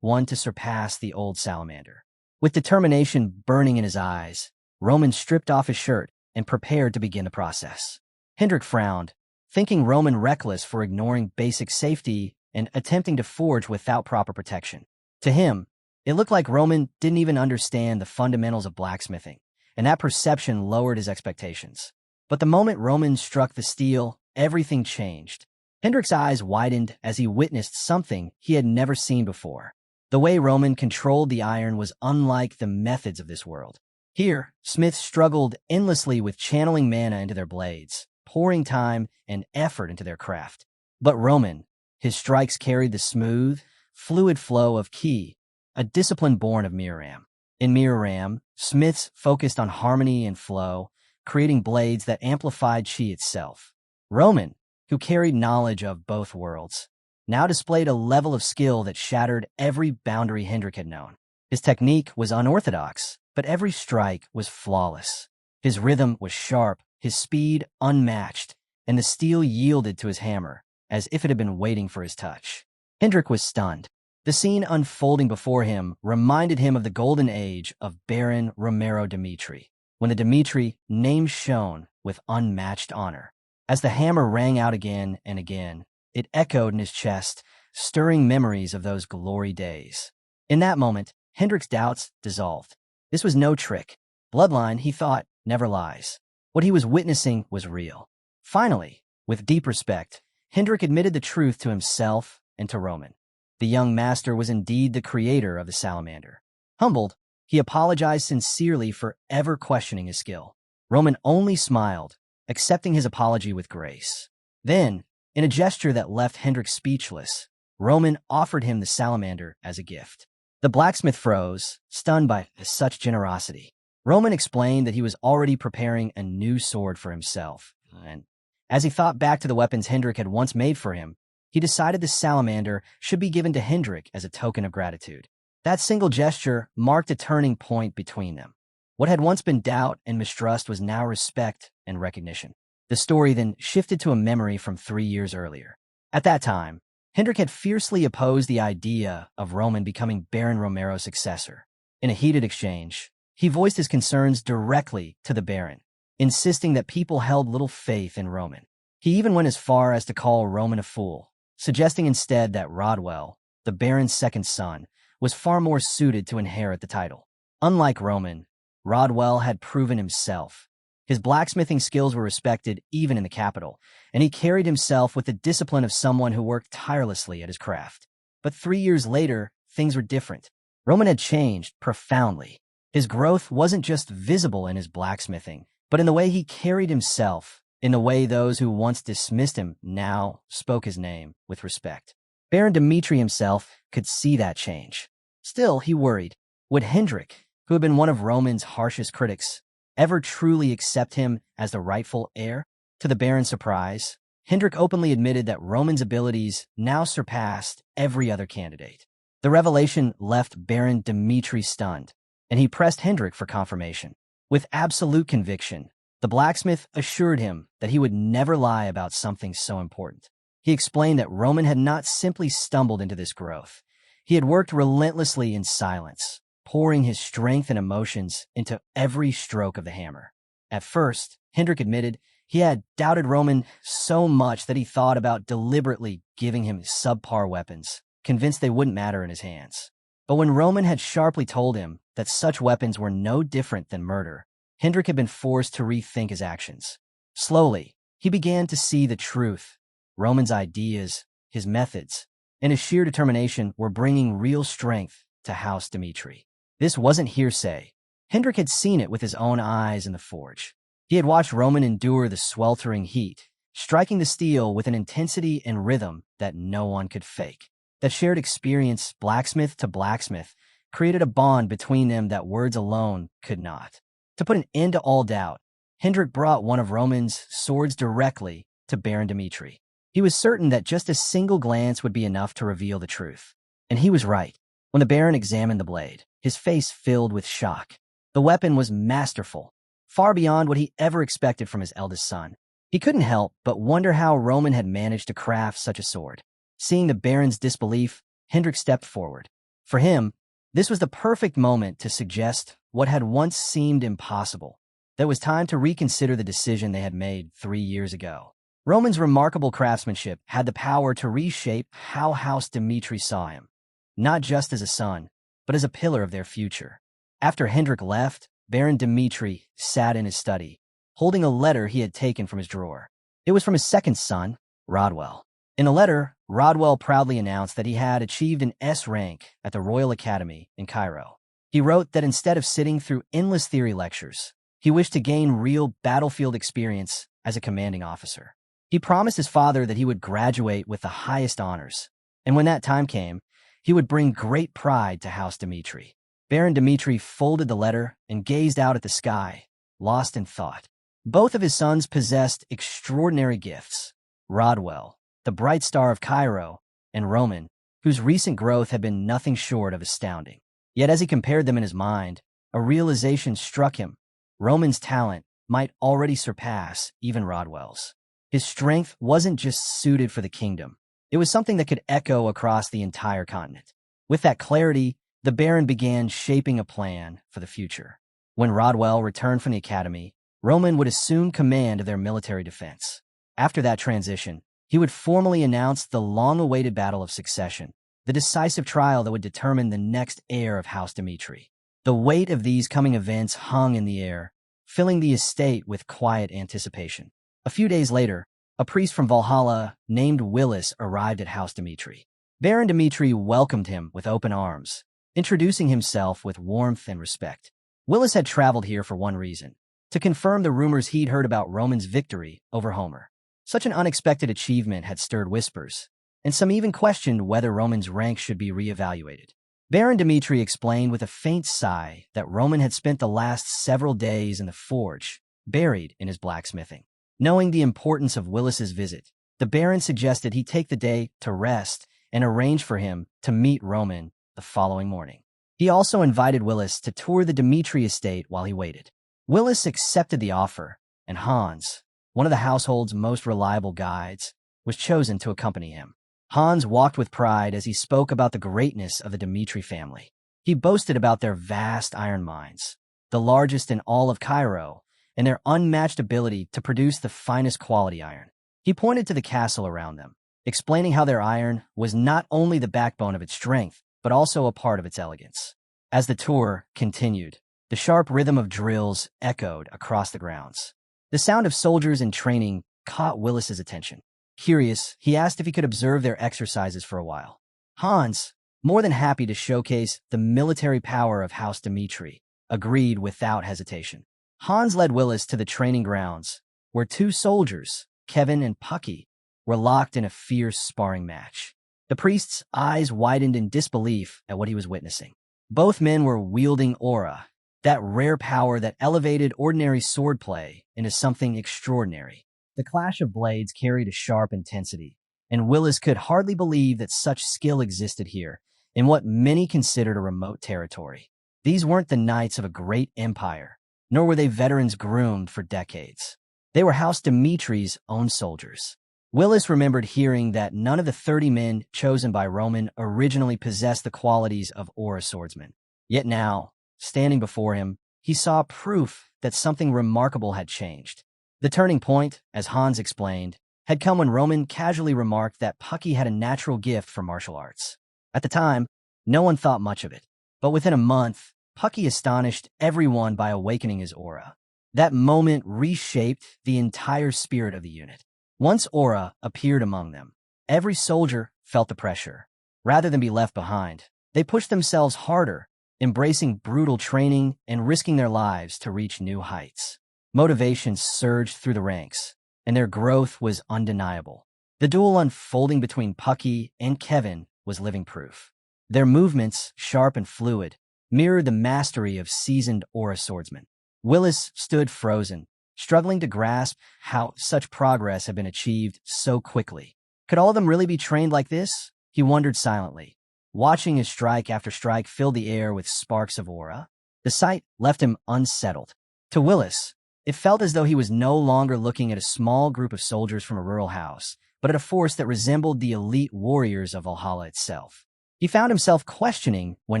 one to surpass the old salamander. With determination burning in his eyes, Roman stripped off his shirt and prepared to begin the process. Hendrik frowned, thinking Roman reckless for ignoring basic safety and attempting to forge without proper protection. To him, it looked like Roman didn't even understand the fundamentals of blacksmithing, and that perception lowered his expectations. But the moment Roman struck the steel, everything changed. Hendrik's eyes widened as he witnessed something he had never seen before. The way Roman controlled the iron was unlike the methods of this world. Here, smiths struggled endlessly with channeling mana into their blades, pouring time and effort into their craft. But Roman, his strikes carried the smooth, fluid flow of ki, a discipline born of Miraram. In Miraram, smiths focused on harmony and flow, creating blades that amplified chi itself. Roman, who carried knowledge of both worlds, now displayed a level of skill that shattered every boundary Hendrik had known. His technique was unorthodox, but every strike was flawless. His rhythm was sharp, his speed unmatched, and the steel yielded to his hammer, as if it had been waiting for his touch. Hendrik was stunned. The scene unfolding before him reminded him of the golden age of Baron Romero Dmitri, when the Dmitri name shone with unmatched honor. As the hammer rang out again and again, it echoed in his chest, stirring memories of those glory days. In that moment, Hendrik's doubts dissolved. This was no trick. Bloodline, he thought, never lies. What he was witnessing was real. Finally, with deep respect, Hendrik admitted the truth to himself and to Roman. The young master was indeed the creator of the salamander. Humbled, he apologized sincerely for ever questioning his skill. Roman only smiled, accepting his apology with grace. Then, in a gesture that left Hendrik speechless, Roman offered him the salamander as a gift. The blacksmith froze, stunned by such generosity. Roman explained that he was already preparing a new sword for himself, and as he thought back to the weapons Hendrik had once made for him, he decided the salamander should be given to Hendrik as a token of gratitude. That single gesture marked a turning point between them. What had once been doubt and mistrust was now respect and recognition. The story then shifted to a memory from 3 years earlier. At that time, Hendrik had fiercely opposed the idea of Roman becoming Baron Romero's successor. In a heated exchange, he voiced his concerns directly to the Baron, insisting that people held little faith in Roman. He even went as far as to call Roman a fool, suggesting instead that Rodwell, the Baron's second son, was far more suited to inherit the title. Unlike Roman, Rodwell had proven himself. His blacksmithing skills were respected even in the capital, and he carried himself with the discipline of someone who worked tirelessly at his craft. But 3 years later, things were different. Roman had changed profoundly. His growth wasn't just visible in his blacksmithing, but in the way he carried himself, in the way those who once dismissed him now spoke his name with respect. Baron Dmitri himself could see that change. Still, he worried. Would Hendrik, who had been one of Roman's harshest critics, ever truly accept him as the rightful heir? To the Baron's surprise, Hendrik openly admitted that Roman's abilities now surpassed every other candidate. The revelation left Baron Dmitri stunned, and he pressed Hendrik for confirmation. With absolute conviction, the blacksmith assured him that he would never lie about something so important. He explained that Roman had not simply stumbled into this growth. He had worked relentlessly in silence, pouring his strength and emotions into every stroke of the hammer. At first, Hendrik admitted he had doubted Roman so much that he thought about deliberately giving him subpar weapons, convinced they wouldn't matter in his hands. But when Roman had sharply told him that such weapons were no different than murder, Hendrik had been forced to rethink his actions. Slowly, he began to see the truth. Roman's ideas, his methods, and his sheer determination were bringing real strength to House Dmitri. This wasn't hearsay. Hendrik had seen it with his own eyes in the forge. He had watched Roman endure the sweltering heat, striking the steel with an intensity and rhythm that no one could fake. That shared experience, blacksmith to blacksmith, created a bond between them that words alone could not. To put an end to all doubt, Hendrik brought one of Roman's swords directly to Baron Dmitri. He was certain that just a single glance would be enough to reveal the truth. And he was right. When the Baron examined the blade, his face filled with shock. The weapon was masterful, far beyond what he ever expected from his eldest son. He couldn't help but wonder how Roman had managed to craft such a sword. Seeing the Baron's disbelief, Hendrik stepped forward. For him, this was the perfect moment to suggest what had once seemed impossible. That it was time to reconsider the decision they had made 3 years ago. Roman's remarkable craftsmanship had the power to reshape how House Dmitri saw him, not just as a son, but as a pillar of their future. After Hendrik left, Baron Dmitri sat in his study, holding a letter he had taken from his drawer. It was from his second son, Rodwell. In a letter, Rodwell proudly announced that he had achieved an S rank at the Royal Academy in Cairo. He wrote that instead of sitting through endless theory lectures, he wished to gain real battlefield experience as a commanding officer. He promised his father that he would graduate with the highest honors, and when that time came, he would bring great pride to House Dmitri. Baron Dmitri folded the letter and gazed out at the sky, lost in thought. Both of his sons possessed extraordinary gifts. Rodwell, the bright star of Cairo, and Roman, whose recent growth had been nothing short of astounding. Yet as he compared them in his mind, a realization struck him. Roman's talent might already surpass even Rodwell's. His strength wasn't just suited for the kingdom. It was something that could echo across the entire continent. With that clarity, the Baron began shaping a plan for the future. When Rodwell returned from the academy, Roman would assume command of their military defense. After that transition, he would formally announce the long-awaited battle of succession, the decisive trial that would determine the next heir of House Dmitri. The weight of these coming events hung in the air, filling the estate with quiet anticipation. A few days later, a priest from Valhalla named Willis arrived at House Dmitri. Baron Dmitri welcomed him with open arms, introducing himself with warmth and respect. Willis had traveled here for one reason: to confirm the rumors he'd heard about Roman's victory over Homer. Such an unexpected achievement had stirred whispers, and some even questioned whether Roman's rank should be reevaluated. Baron Dmitri explained with a faint sigh that Roman had spent the last several days in the forge, buried in his blacksmithing. Knowing the importance of Willis's visit, the Baron suggested he take the day to rest and arrange for him to meet Roman the following morning. He also invited Willis to tour the Dmitri estate while he waited. Willis accepted the offer, and Hans, one of the household's most reliable guides, was chosen to accompany him. Hans walked with pride as he spoke about the greatness of the Dmitri family. He boasted about their vast iron mines, the largest in all of Cairo, and their unmatched ability to produce the finest quality iron. He pointed to the castle around them, explaining how their iron was not only the backbone of its strength, but also a part of its elegance. As the tour continued, the sharp rhythm of drills echoed across the grounds. The sound of soldiers in training caught Willis's attention. Curious, he asked if he could observe their exercises for a while. Hans, more than happy to showcase the military power of House Dmitri, agreed without hesitation. Hans led Willis to the training grounds, where two soldiers, Kevin and Pucky, were locked in a fierce sparring match. The priest's eyes widened in disbelief at what he was witnessing. Both men were wielding aura, that rare power that elevated ordinary swordplay into something extraordinary. The clash of blades carried a sharp intensity, and Willis could hardly believe that such skill existed here, in what many considered a remote territory. These weren't the knights of a great empire, nor were they veterans groomed for decades. They were House Dmitri's own soldiers. Willis remembered hearing that none of the 30 men chosen by Roman originally possessed the qualities of aura swordsmen. Yet now, standing before him, he saw proof that something remarkable had changed. The turning point, as Hans explained, had come when Roman casually remarked that Pucky had a natural gift for martial arts. At the time, no one thought much of it, but within a month, Pucky astonished everyone by awakening his aura. That moment reshaped the entire spirit of the unit. Once aura appeared among them, every soldier felt the pressure. Rather than be left behind, they pushed themselves harder, embracing brutal training and risking their lives to reach new heights. Motivation surged through the ranks, and their growth was undeniable. The duel unfolding between Pucky and Kevin was living proof. Their movements, sharp and fluid, mirrored the mastery of seasoned aura swordsmen. Willis stood frozen, struggling to grasp how such progress had been achieved so quickly. Could all of them really be trained like this? He wondered silently, watching as strike after strike filled the air with sparks of aura. The sight left him unsettled. To Willis, it felt as though he was no longer looking at a small group of soldiers from a rural house, but at a force that resembled the elite warriors of Valhalla itself. He found himself questioning when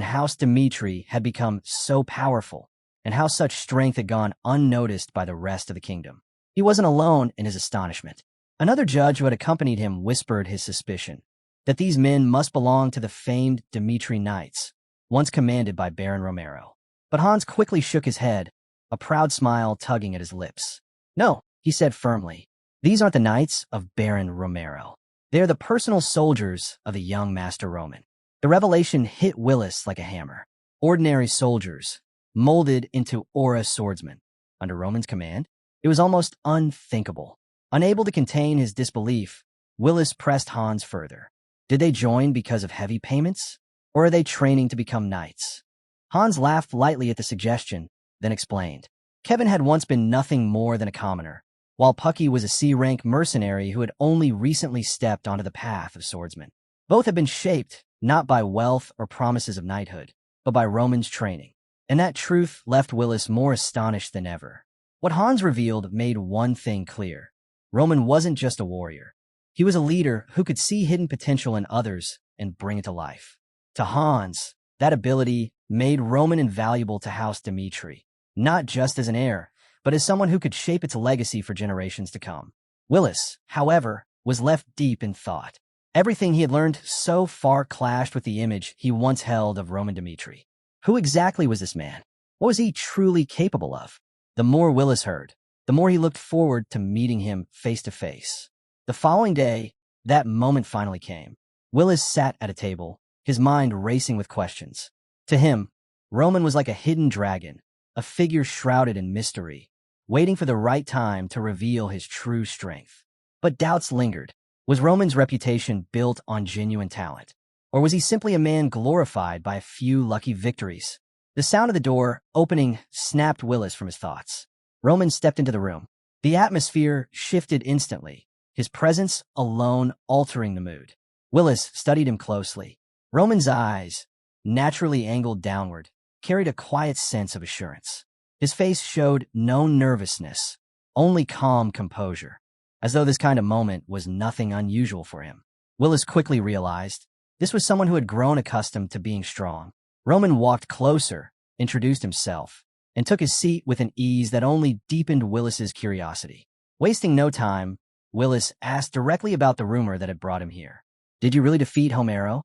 House Dmitri had become so powerful, and how such strength had gone unnoticed by the rest of the kingdom. He wasn't alone in his astonishment. Another judge who had accompanied him whispered his suspicion that these men must belong to the famed Dmitri Knights, once commanded by Baron Romero. But Hans quickly shook his head, a proud smile tugging at his lips. "No," he said firmly. "These aren't the knights of Baron Romero. They are the personal soldiers of the young Master Roman. The revelation hit Willis like a hammer. Ordinary soldiers, molded into aura swordsmen. Under Roman's command, it was almost unthinkable. Unable to contain his disbelief, Willis pressed Hans further. Did they join because of heavy payments? Or are they training to become knights? Hans laughed lightly at the suggestion, then explained. Kevin had once been nothing more than a commoner, while Pucky was a C-rank mercenary who had only recently stepped onto the path of swordsmen. Both had been shaped not by wealth or promises of knighthood, but by Roman's training. And that truth left Willis more astonished than ever. What Hans revealed made one thing clear. Roman wasn't just a warrior. He was a leader who could see hidden potential in others and bring it to life. To Hans, that ability made Roman invaluable to House Dmitri, not just as an heir, but as someone who could shape its legacy for generations to come. Willis, however, was left deep in thought. Everything he had learned so far clashed with the image he once held of Roman Dmitri. Who exactly was this man? What was he truly capable of? The more Willis heard, the more he looked forward to meeting him face to face. The following day, that moment finally came. Willis sat at a table, his mind racing with questions. To him, Roman was like a hidden dragon, a figure shrouded in mystery, waiting for the right time to reveal his true strength. But doubts lingered. Was Roman's reputation built on genuine talent? Or was he simply a man glorified by a few lucky victories? The sound of the door opening snapped Willis from his thoughts. Roman stepped into the room. The atmosphere shifted instantly, his presence alone altering the mood. Willis studied him closely. Roman's eyes, naturally angled downward, carried a quiet sense of assurance. His face showed no nervousness, only calm composure, as though this kind of moment was nothing unusual for him. Willis quickly realized this was someone who had grown accustomed to being strong. Roman walked closer, introduced himself, and took his seat with an ease that only deepened Willis's curiosity. Wasting no time, Willis asked directly about the rumor that had brought him here. Did you really defeat Romero?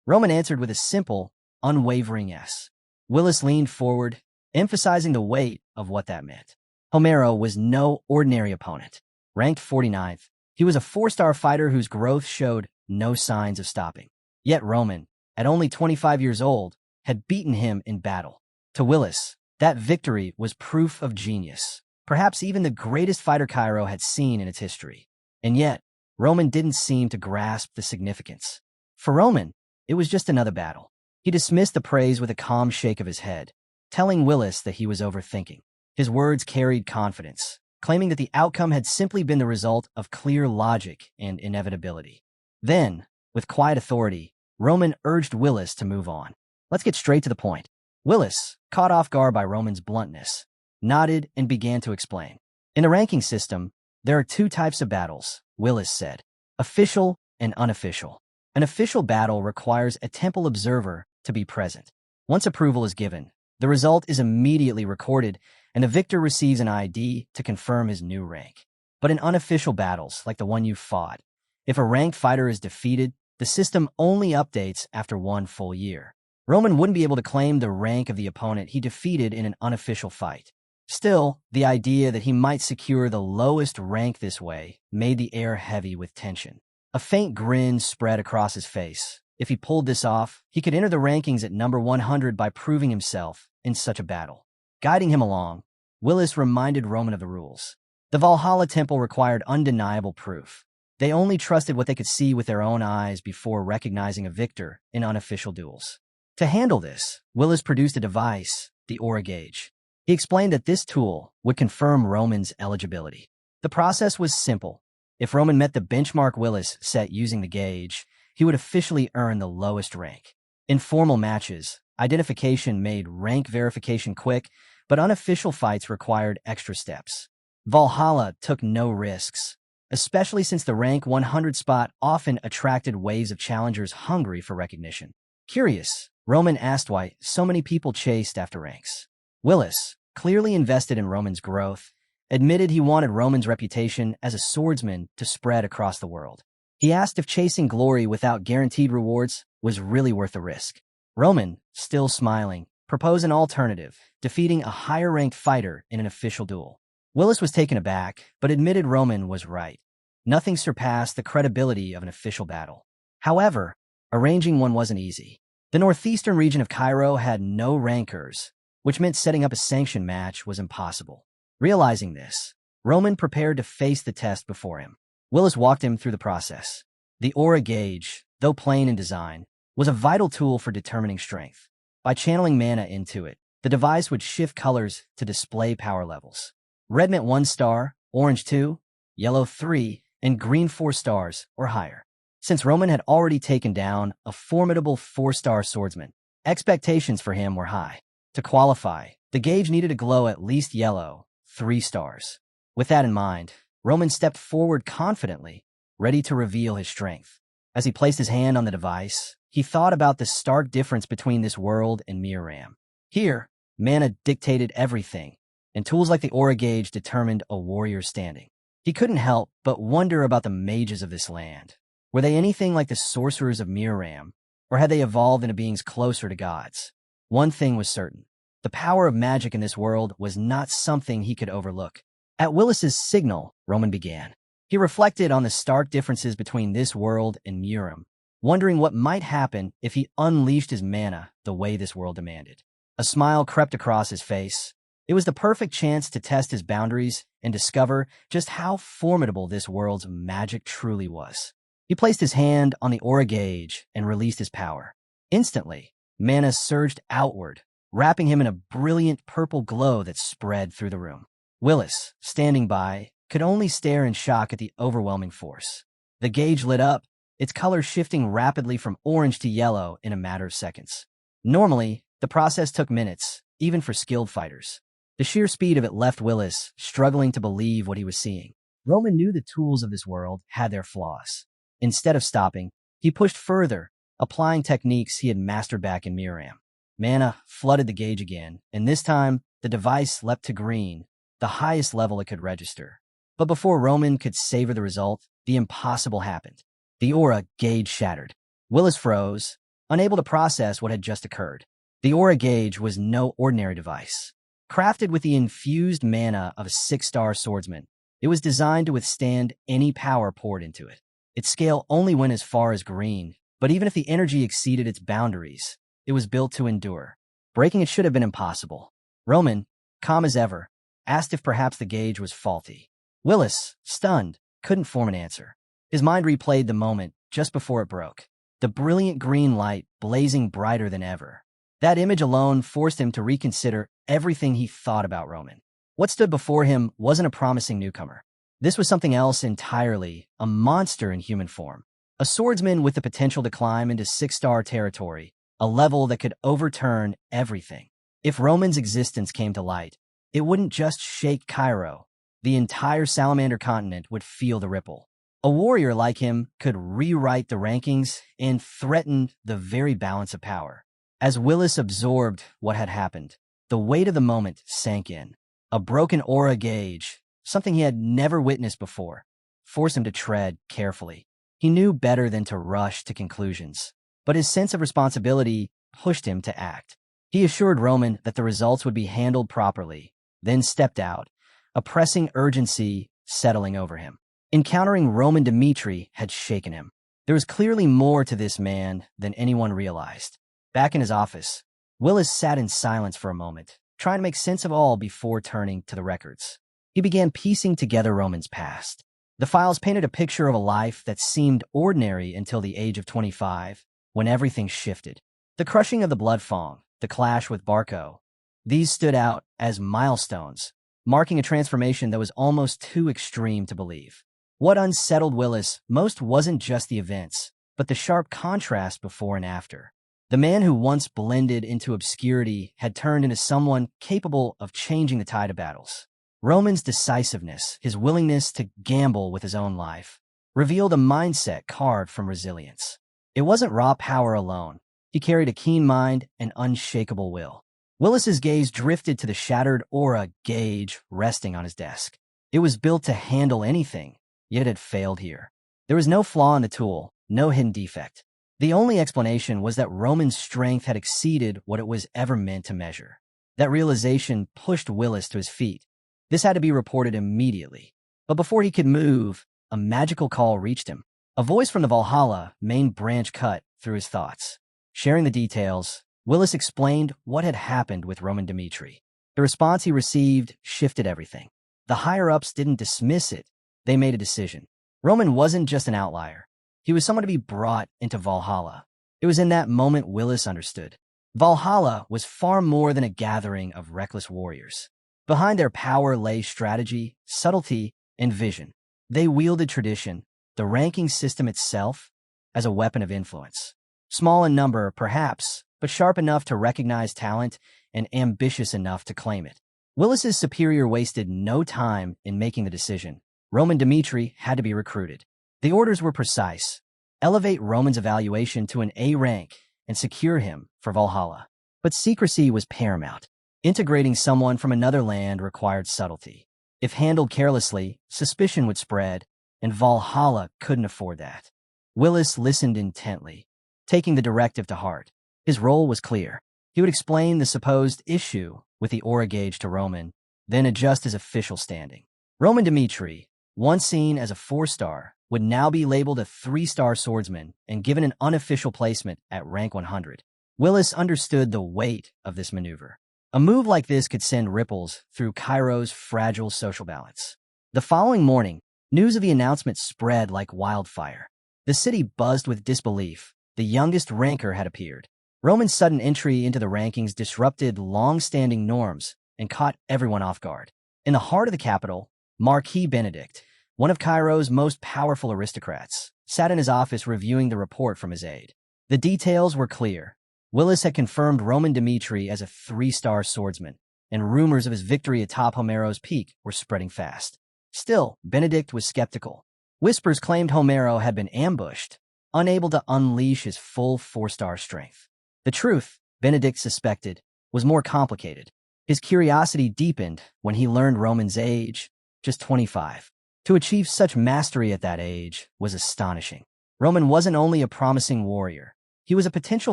Roman answered with a simple, unwavering yes. Willis leaned forward, emphasizing the weight of what that meant. Romero was no ordinary opponent. Ranked 49th, he was a 4-star fighter whose growth showed no signs of stopping. Yet Roman, at only 25 years old, had beaten him in battle. To Willis, that victory was proof of genius, perhaps even the greatest fighter Cairo had seen in its history. And yet, Roman didn't seem to grasp the significance. For Roman, it was just another battle. He dismissed the praise with a calm shake of his head, telling Willis that he was overthinking. His words carried confidence, claiming that the outcome had simply been the result of clear logic and inevitability. Then, with quiet authority, Roman urged Willis to move on. Let's get straight to the point. Willis, caught off guard by Roman's bluntness, nodded and began to explain. In the ranking system, there are 2 types of battles, Willis said. Official and unofficial. An official battle requires a temple observer to be present. Once approval is given, the result is immediately recorded, and the victor receives an ID to confirm his new rank. But in unofficial battles, like the one you fought, if a ranked fighter is defeated, the system only updates after 1 full year. Roman wouldn't be able to claim the rank of the opponent he defeated in an unofficial fight. Still, the idea that he might secure the lowest rank this way made the air heavy with tension. A faint grin spread across his face. If he pulled this off, he could enter the rankings at number 100 by proving himself in such a battle. Guiding him along, Willis reminded Roman of the rules. The Valhalla Temple required undeniable proof. They only trusted what they could see with their own eyes before recognizing a victor in unofficial duels. To handle this, Willis produced a device, the aura gauge. He explained that this tool would confirm Roman's eligibility. The process was simple. If Roman met the benchmark Willis set using the gauge, he would officially earn the lowest rank. In formal matches, identification made rank verification quick, but unofficial fights required extra steps. Valhalla took no risks, especially since the rank 100 spot often attracted waves of challengers hungry for recognition. Curious, Roman asked why so many people chased after ranks. Willis, clearly invested in Roman's growth, admitted he wanted Roman's reputation as a swordsman to spread across the world. He asked if chasing glory without guaranteed rewards was really worth the risk. Roman, still smiling, proposed an alternative, defeating a higher-ranked fighter in an official duel. Willis was taken aback, but admitted Roman was right. Nothing surpassed the credibility of an official battle. However, arranging one wasn't easy. The northeastern region of Cairo had no rankers, which meant setting up a sanctioned match was impossible. Realizing this, Roman prepared to face the test before him. Willis walked him through the process. The aura gauge, though plain in design, was a vital tool for determining strength. By channeling mana into it, the device would shift colors to display power levels. Red meant 1 star, orange 2, yellow 3, and green 4 stars or higher. Since Roman had already taken down a formidable 4-star swordsman, expectations for him were high. To qualify, the gauge needed to glow at least yellow, 3 stars. With that in mind, Roman stepped forward confidently, ready to reveal his strength. As he placed his hand on the device, he thought about the stark difference between this world and Miram. Here, mana dictated everything, and tools like the aura gauge determined a warrior's standing. He couldn't help but wonder about the mages of this land. Were they anything like the sorcerers of Miram, or had they evolved into beings closer to gods? One thing was certain. The power of magic in this world was not something he could overlook. At Willis's signal, Roman began. He reflected on the stark differences between this world and Miram, wondering what might happen if he unleashed his mana the way this world demanded. A smile crept across his face. It was the perfect chance to test his boundaries and discover just how formidable this world's magic truly was. He placed his hand on the aura gauge and released his power. Instantly, mana surged outward, wrapping him in a brilliant purple glow that spread through the room. Willis, standing by, could only stare in shock at the overwhelming force. The gauge lit up, its color shifting rapidly from orange to yellow in a matter of seconds. Normally, the process took minutes, even for skilled fighters. The sheer speed of it left Willis struggling to believe what he was seeing. Roman knew the tools of this world had their flaws. Instead of stopping, he pushed further, applying techniques he had mastered back in Miram. Mana flooded the gauge again, and this time, the device leapt to green, the highest level it could register. But before Roman could savor the result, the impossible happened. The aura gauge shattered. Willis froze, unable to process what had just occurred. The aura gauge was no ordinary device. Crafted with the infused mana of a 6-star swordsman, it was designed to withstand any power poured into it. Its scale only went as far as green, but even if the energy exceeded its boundaries, it was built to endure. Breaking it should have been impossible. Roman, calm as ever, asked if perhaps the gauge was faulty. Willis, stunned, couldn't form an answer. His mind replayed the moment just before it broke. The brilliant green light blazing brighter than ever. That image alone forced him to reconsider everything he thought about Roman. What stood before him wasn't a promising newcomer. This was something else entirely, a monster in human form. A swordsman with the potential to climb into 6-star territory, a level that could overturn everything. If Roman's existence came to light, it wouldn't just shake Cairo. The entire Salamander continent would feel the ripple. A warrior like him could rewrite the rankings and threaten the very balance of power. As Willis absorbed what had happened, the weight of the moment sank in. A broken aura gauge, something he had never witnessed before, forced him to tread carefully. He knew better than to rush to conclusions, but his sense of responsibility pushed him to act. He assured Roman that the results would be handled properly, then stepped out, a pressing urgency settling over him. Encountering Roman Dmitri had shaken him. There was clearly more to this man than anyone realized. Back in his office, Willis sat in silence for a moment, trying to make sense of all before turning to the records. He began piecing together Roman's past. The files painted a picture of a life that seemed ordinary until the age of 25, when everything shifted. The crushing of the Blood Fong, the clash with Barco, these stood out as milestones, marking a transformation that was almost too extreme to believe. What unsettled Willis most wasn't just the events, but the sharp contrast before and after. The man who once blended into obscurity had turned into someone capable of changing the tide of battles. Roman's decisiveness, his willingness to gamble with his own life, revealed a mindset carved from resilience. It wasn't raw power alone. He carried a keen mind and unshakable will. Willis's gaze drifted to the shattered aura gauge resting on his desk. It was built to handle anything, yet it had failed here. There was no flaw in the tool, no hidden defect. The only explanation was that Roman's strength had exceeded what it was ever meant to measure. That realization pushed Willis to his feet. This had to be reported immediately. But before he could move, a magical call reached him. A voice from the Valhalla main branch cut through his thoughts. Sharing the details, Willis explained what had happened with Roman Dmitri. The response he received shifted everything. The higher-ups didn't dismiss it. They made a decision. Roman wasn't just an outlier. He was someone to be brought into Valhalla. It was in that moment Willis understood. Valhalla was far more than a gathering of reckless warriors. Behind their power lay strategy, subtlety, and vision. They wielded tradition, the ranking system itself, as a weapon of influence. Small in number, perhaps, but sharp enough to recognize talent and ambitious enough to claim it. Willis's superior wasted no time in making the decision. Roman Dmitri had to be recruited. The orders were precise. Elevate Roman's evaluation to an A rank and secure him for Valhalla. But secrecy was paramount. Integrating someone from another land required subtlety. If handled carelessly, suspicion would spread, and Valhalla couldn't afford that. Willis listened intently, taking the directive to heart. His role was clear. He would explain the supposed issue with the aura gauge to Roman, then adjust his official standing. Roman Dmitri, once seen as a 4-star, would now be labeled a 3-star swordsman and given an unofficial placement at rank 100. Willis understood the weight of this maneuver. A move like this could send ripples through Cairo's fragile social balance. The following morning, news of the announcement spread like wildfire. The city buzzed with disbelief. The youngest ranker had appeared. Roman's sudden entry into the rankings disrupted long-standing norms and caught everyone off guard. In the heart of the capital, Marquis Benedict, one of Cairo's most powerful aristocrats, sat in his office reviewing the report from his aide. The details were clear. Willis had confirmed Roman Dmitri as a 3-star swordsman, and rumors of his victory atop Romero's peak were spreading fast. Still, Benedict was skeptical. Whispers claimed Romero had been ambushed, unable to unleash his full 4-star strength. The truth, Benedict suspected, was more complicated. His curiosity deepened when he learned Roman's age, just 25. To achieve such mastery at that age was astonishing. Roman wasn't only a promising warrior. He was a potential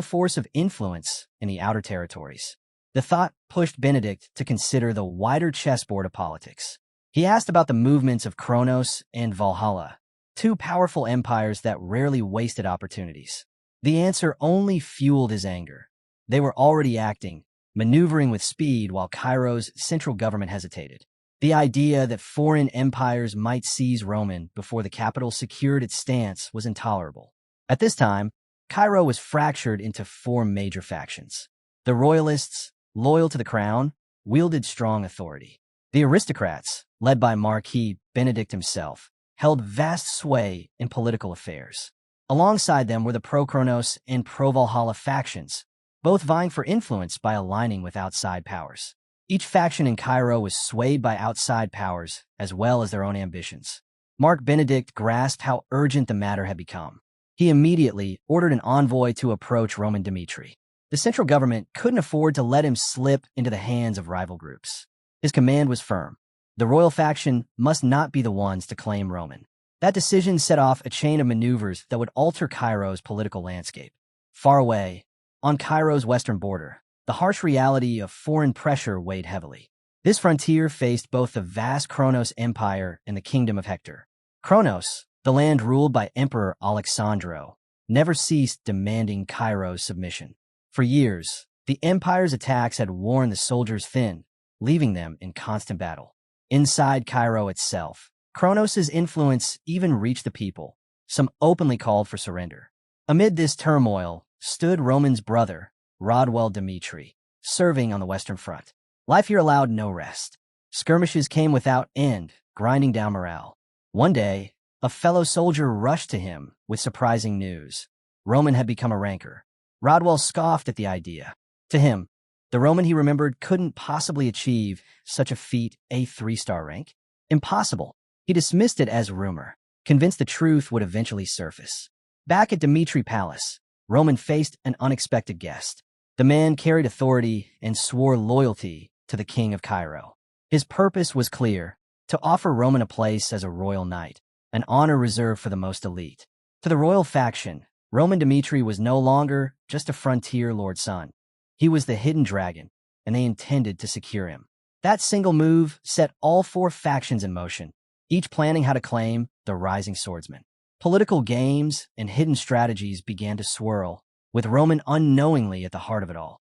force of influence in the outer territories. The thought pushed Benedict to consider the wider chessboard of politics. He asked about the movements of Kronos and Valhalla, two powerful empires that rarely wasted opportunities. The answer only fueled his anger. They were already acting, maneuvering with speed while Cairo's central government hesitated. The idea that foreign empires might seize Roman before the capital secured its stance was intolerable. At this time, Cairo was fractured into 4 major factions. The royalists, loyal to the crown, wielded strong authority. The aristocrats, led by Marquis Benedict himself, held vast sway in political affairs. Alongside them were the pro-Kronos and pro-Valhalla factions, both vying for influence by aligning with outside powers. Each faction in Cairo was swayed by outside powers as well as their own ambitions. Mark Benedict grasped how urgent the matter had become. He immediately ordered an envoy to approach Roman Dmitri. The central government couldn't afford to let him slip into the hands of rival groups. His command was firm. The royal faction must not be the ones to claim Roman. That decision set off a chain of maneuvers that would alter Cairo's political landscape. Far away, on Cairo's western border, the harsh reality of foreign pressure weighed heavily. This frontier faced both the vast Kronos Empire and the Kingdom of Hector. Kronos, the land ruled by Emperor Alexandro, never ceased demanding Cairo's submission. For years, the empire's attacks had worn the soldiers thin, leaving them in constant battle. Inside Cairo itself, Kronos' influence even reached the people. Some openly called for surrender. Amid this turmoil stood Roman's brother, Rodwell Dmitri, serving on the Western Front. Life here allowed no rest. Skirmishes came without end, grinding down morale. One day, a fellow soldier rushed to him with surprising news. Roman had become a ranker. Rodwell scoffed at the idea. To him, the Roman he remembered couldn't possibly achieve such a feat, a 3-star rank. Impossible. He dismissed it as rumor, convinced the truth would eventually surface. Back at Dmitri Palace, Roman faced an unexpected guest. The man carried authority and swore loyalty to the king of Cairo. His purpose was clear, to offer Roman a place as a royal knight, an honor reserved for the most elite. To the royal faction, Roman Dmitri was no longer just a frontier lord's son. He was the hidden dragon, and they intended to secure him. That single move set all 4 factions in motion, each planning how to claim the rising swordsman. Political games and hidden strategies began to swirl, with Roman unknowingly at the heart of it all.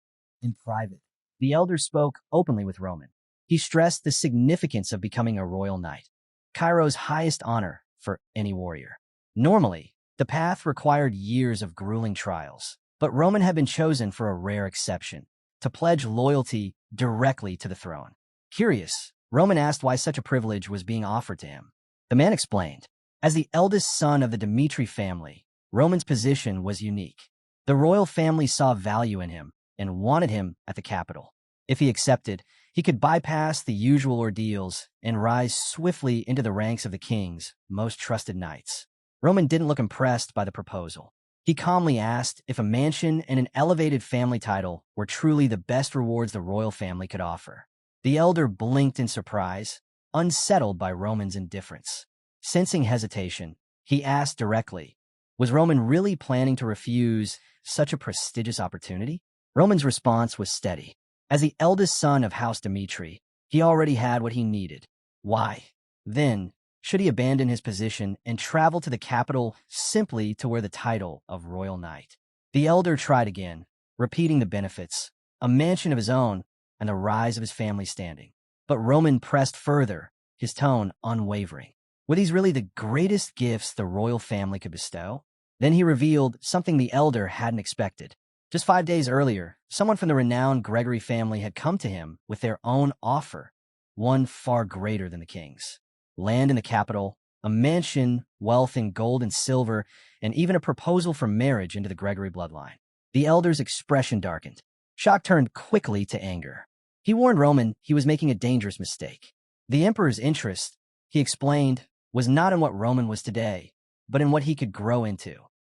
In private, the elder spoke openly with Roman. He stressed the significance of becoming a royal knight, Cairo's highest honor for any warrior. Normally, the path required years of grueling trials, but Roman had been chosen for a rare exception, to pledge loyalty directly to the throne. Curious, Roman asked why such a privilege was being offered to him. The man explained, as the eldest son of the Dmitri family, Roman's position was unique. The royal family saw value in him and wanted him at the capital. If he accepted, he could bypass the usual ordeals and rise swiftly into the ranks of the king's most trusted knights. Roman didn't look impressed by the proposal. He calmly asked if a mansion and an elevated family title were truly the best rewards the royal family could offer. The elder blinked in surprise, unsettled by Roman's indifference. Sensing hesitation, he asked directly, was Roman really planning to refuse such a prestigious opportunity? Roman's response was steady. As the eldest son of House Dmitri, he already had what he needed. Why, then, should he abandon his position and travel to the capital simply to wear the title of royal knight? The elder tried again, repeating the benefits, a mansion of his own, and the rise of his family standing. But Roman pressed further, his tone unwavering. Were these really the greatest gifts the royal family could bestow? Then he revealed something the elder hadn't expected. Just 5 days earlier, someone from the renowned Gregory family had come to him with their own offer, one far greater than the king's. Land in the capital, a mansion, wealth in gold and silver, and even a proposal for marriage into the Gregory bloodline. The elder's expression darkened. Shock turned quickly to anger. He warned Roman he was making a dangerous mistake. The emperor's interest, he explained, was not in what Roman was today, but in what he could grow into.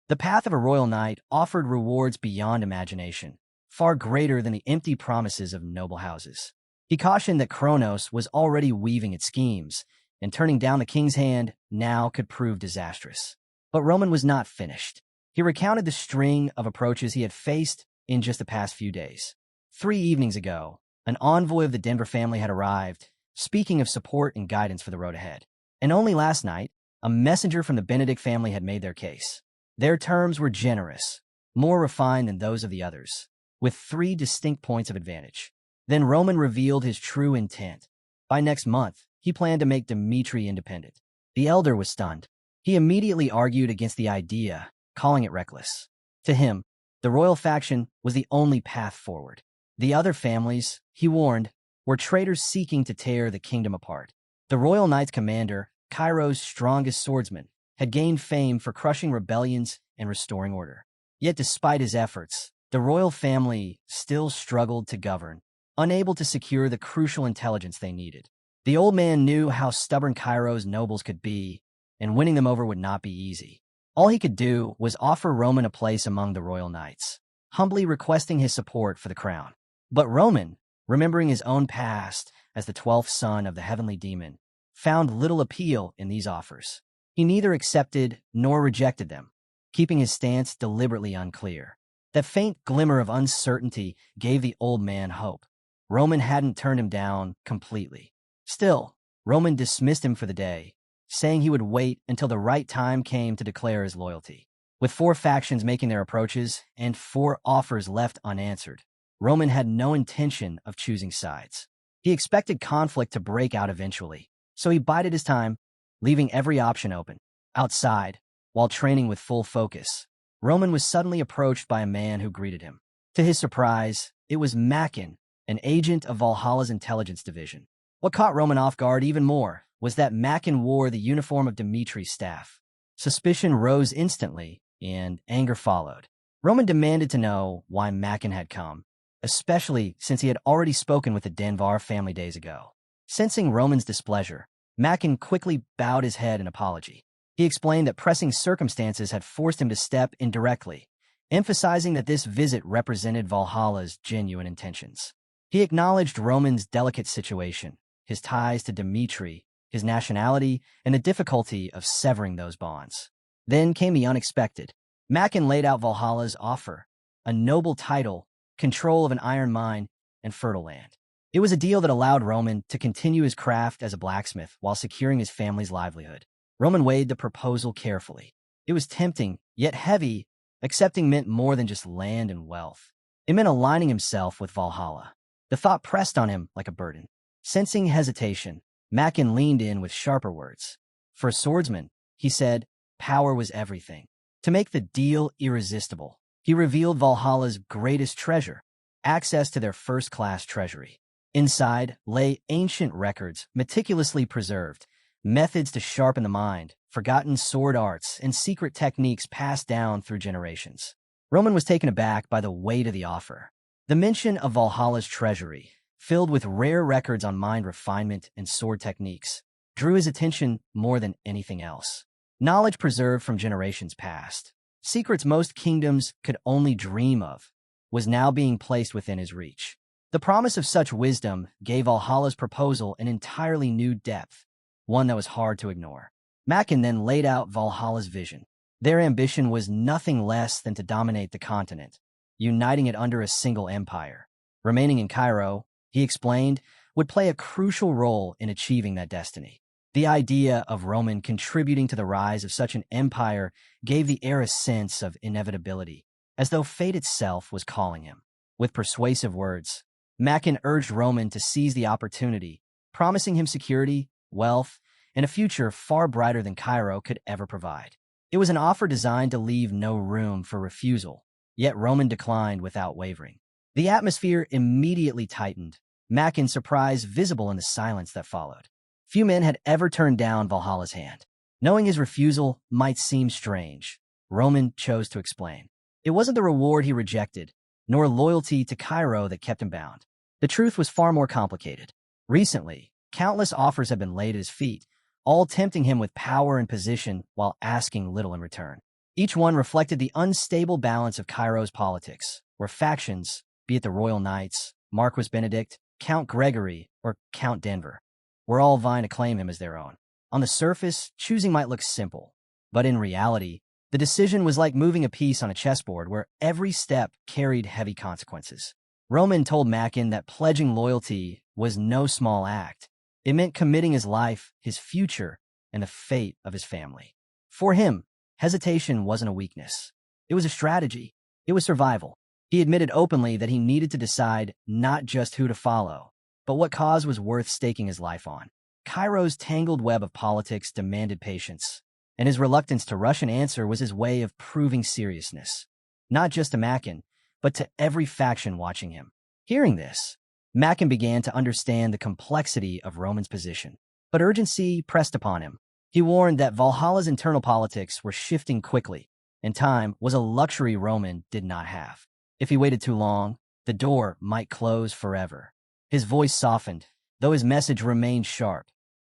The path of a royal knight offered rewards beyond imagination, far greater than the empty promises of noble houses. He cautioned that Kronos was already weaving its schemes, and turning down the king's hand now could prove disastrous. But Roman was not finished. He recounted the string of approaches he had faced in just the past few days. 3 evenings ago, an envoy of the Denver family had arrived, speaking of support and guidance for the road ahead. And only last night, a messenger from the Benedict family had made their case. Their terms were generous, more refined than those of the others, with 3 distinct points of advantage. Then Roman revealed his true intent. By next month, he planned to make Dmitri independent. The elder was stunned. He immediately argued against the idea, calling it reckless. To him, the royal faction was the only path forward. The other families, he warned, were traitors seeking to tear the kingdom apart. The royal knight's commander, Cairo's strongest swordsman, had gained fame for crushing rebellions and restoring order. Yet despite his efforts, the royal family still struggled to govern, unable to secure the crucial intelligence they needed. The old man knew how stubborn Cairo's nobles could be, and winning them over would not be easy. All he could do was offer Roman a place among the royal knights, humbly requesting his support for the crown. But Roman, remembering his own past as the 12th son of the heavenly demon, found little appeal in these offers. He neither accepted nor rejected them, keeping his stance deliberately unclear. That faint glimmer of uncertainty gave the old man hope. Roman hadn't turned him down completely. Still, Roman dismissed him for the day, saying he would wait until the right time came to declare his loyalty. With 4 factions making their approaches and 4 offers left unanswered, Roman had no intention of choosing sides. He expected conflict to break out eventually, so he bided his time, leaving every option open. Outside, while training with full focus, Roman was suddenly approached by a man who greeted him. To his surprise, it was Mackin, an agent of Valhalla's intelligence division. What caught Roman off guard even more was that Mackin wore the uniform of Dmitri's staff. Suspicion rose instantly, and anger followed. Roman demanded to know why Mackin had come, especially since he had already spoken with the Denvar family days ago. Sensing Roman's displeasure, Mackin quickly bowed his head in apology. He explained that pressing circumstances had forced him to step in directly, emphasizing that this visit represented Valhalla's genuine intentions. He acknowledged Roman's delicate situation, his ties to Dmitri, his nationality, and the difficulty of severing those bonds. Then came the unexpected. Mackin laid out Valhalla's offer, a noble title, control of an iron mine, and fertile land. It was a deal that allowed Roman to continue his craft as a blacksmith while securing his family's livelihood. Roman weighed the proposal carefully. It was tempting, yet heavy. Accepting meant more than just land and wealth. It meant aligning himself with Valhalla. The thought pressed on him like a burden. Sensing hesitation, Mackin leaned in with sharper words. For a swordsman, he said, power was everything. To make the deal irresistible, he revealed Valhalla's greatest treasure, access to their first-class treasury. Inside lay ancient records, meticulously preserved, methods to sharpen the mind, forgotten sword arts, and secret techniques passed down through generations. Roman was taken aback by the weight of the offer. The mention of Valhalla's treasury, filled with rare records on mind refinement and sword techniques, drew his attention more than anything else. Knowledge preserved from generations past, secrets most kingdoms could only dream of, was now being placed within his reach. The promise of such wisdom gave Valhalla's proposal an entirely new depth, one that was hard to ignore. Mackin then laid out Valhalla's vision. Their ambition was nothing less than to dominate the continent, uniting it under a single empire. Remaining in Cairo, he explained, would play a crucial role in achieving that destiny. The idea of Roman contributing to the rise of such an empire gave the heir a sense of inevitability, as though fate itself was calling him. With persuasive words, Mackin urged Roman to seize the opportunity, promising him security, wealth, and a future far brighter than Cairo could ever provide. It was an offer designed to leave no room for refusal, yet Roman declined without wavering. The atmosphere immediately tightened, Mackin's surprise visible in the silence that followed. Few men had ever turned down Valhalla's hand. Knowing his refusal might seem strange, Roman chose to explain. It wasn't the reward he rejected, nor loyalty to Cairo that kept him bound. The truth was far more complicated. Recently, countless offers had been laid at his feet, all tempting him with power and position while asking little in return. Each one reflected the unstable balance of Cairo's politics, where factions, be it the Royal Knights, Marquis Benedict, Count Gregory, or Count Denver, were all vying to claim him as their own. On the surface, choosing might look simple, but in reality, the decision was like moving a piece on a chessboard where every step carried heavy consequences. Roman told Mackin that pledging loyalty was no small act. It meant committing his life, his future, and the fate of his family. For him, hesitation wasn't a weakness. It was a strategy. It was survival. He admitted openly that he needed to decide not just who to follow, but what cause was worth staking his life on. Cairo's tangled web of politics demanded patience, and his reluctance to rush an answer was his way of proving seriousness, not just to Mackin, but to every faction watching him. Hearing this, Mackin began to understand the complexity of Roman's position, but urgency pressed upon him. He warned that Valhalla's internal politics were shifting quickly, and time was a luxury Roman did not have. If he waited too long, the door might close forever. His voice softened, though his message remained sharp.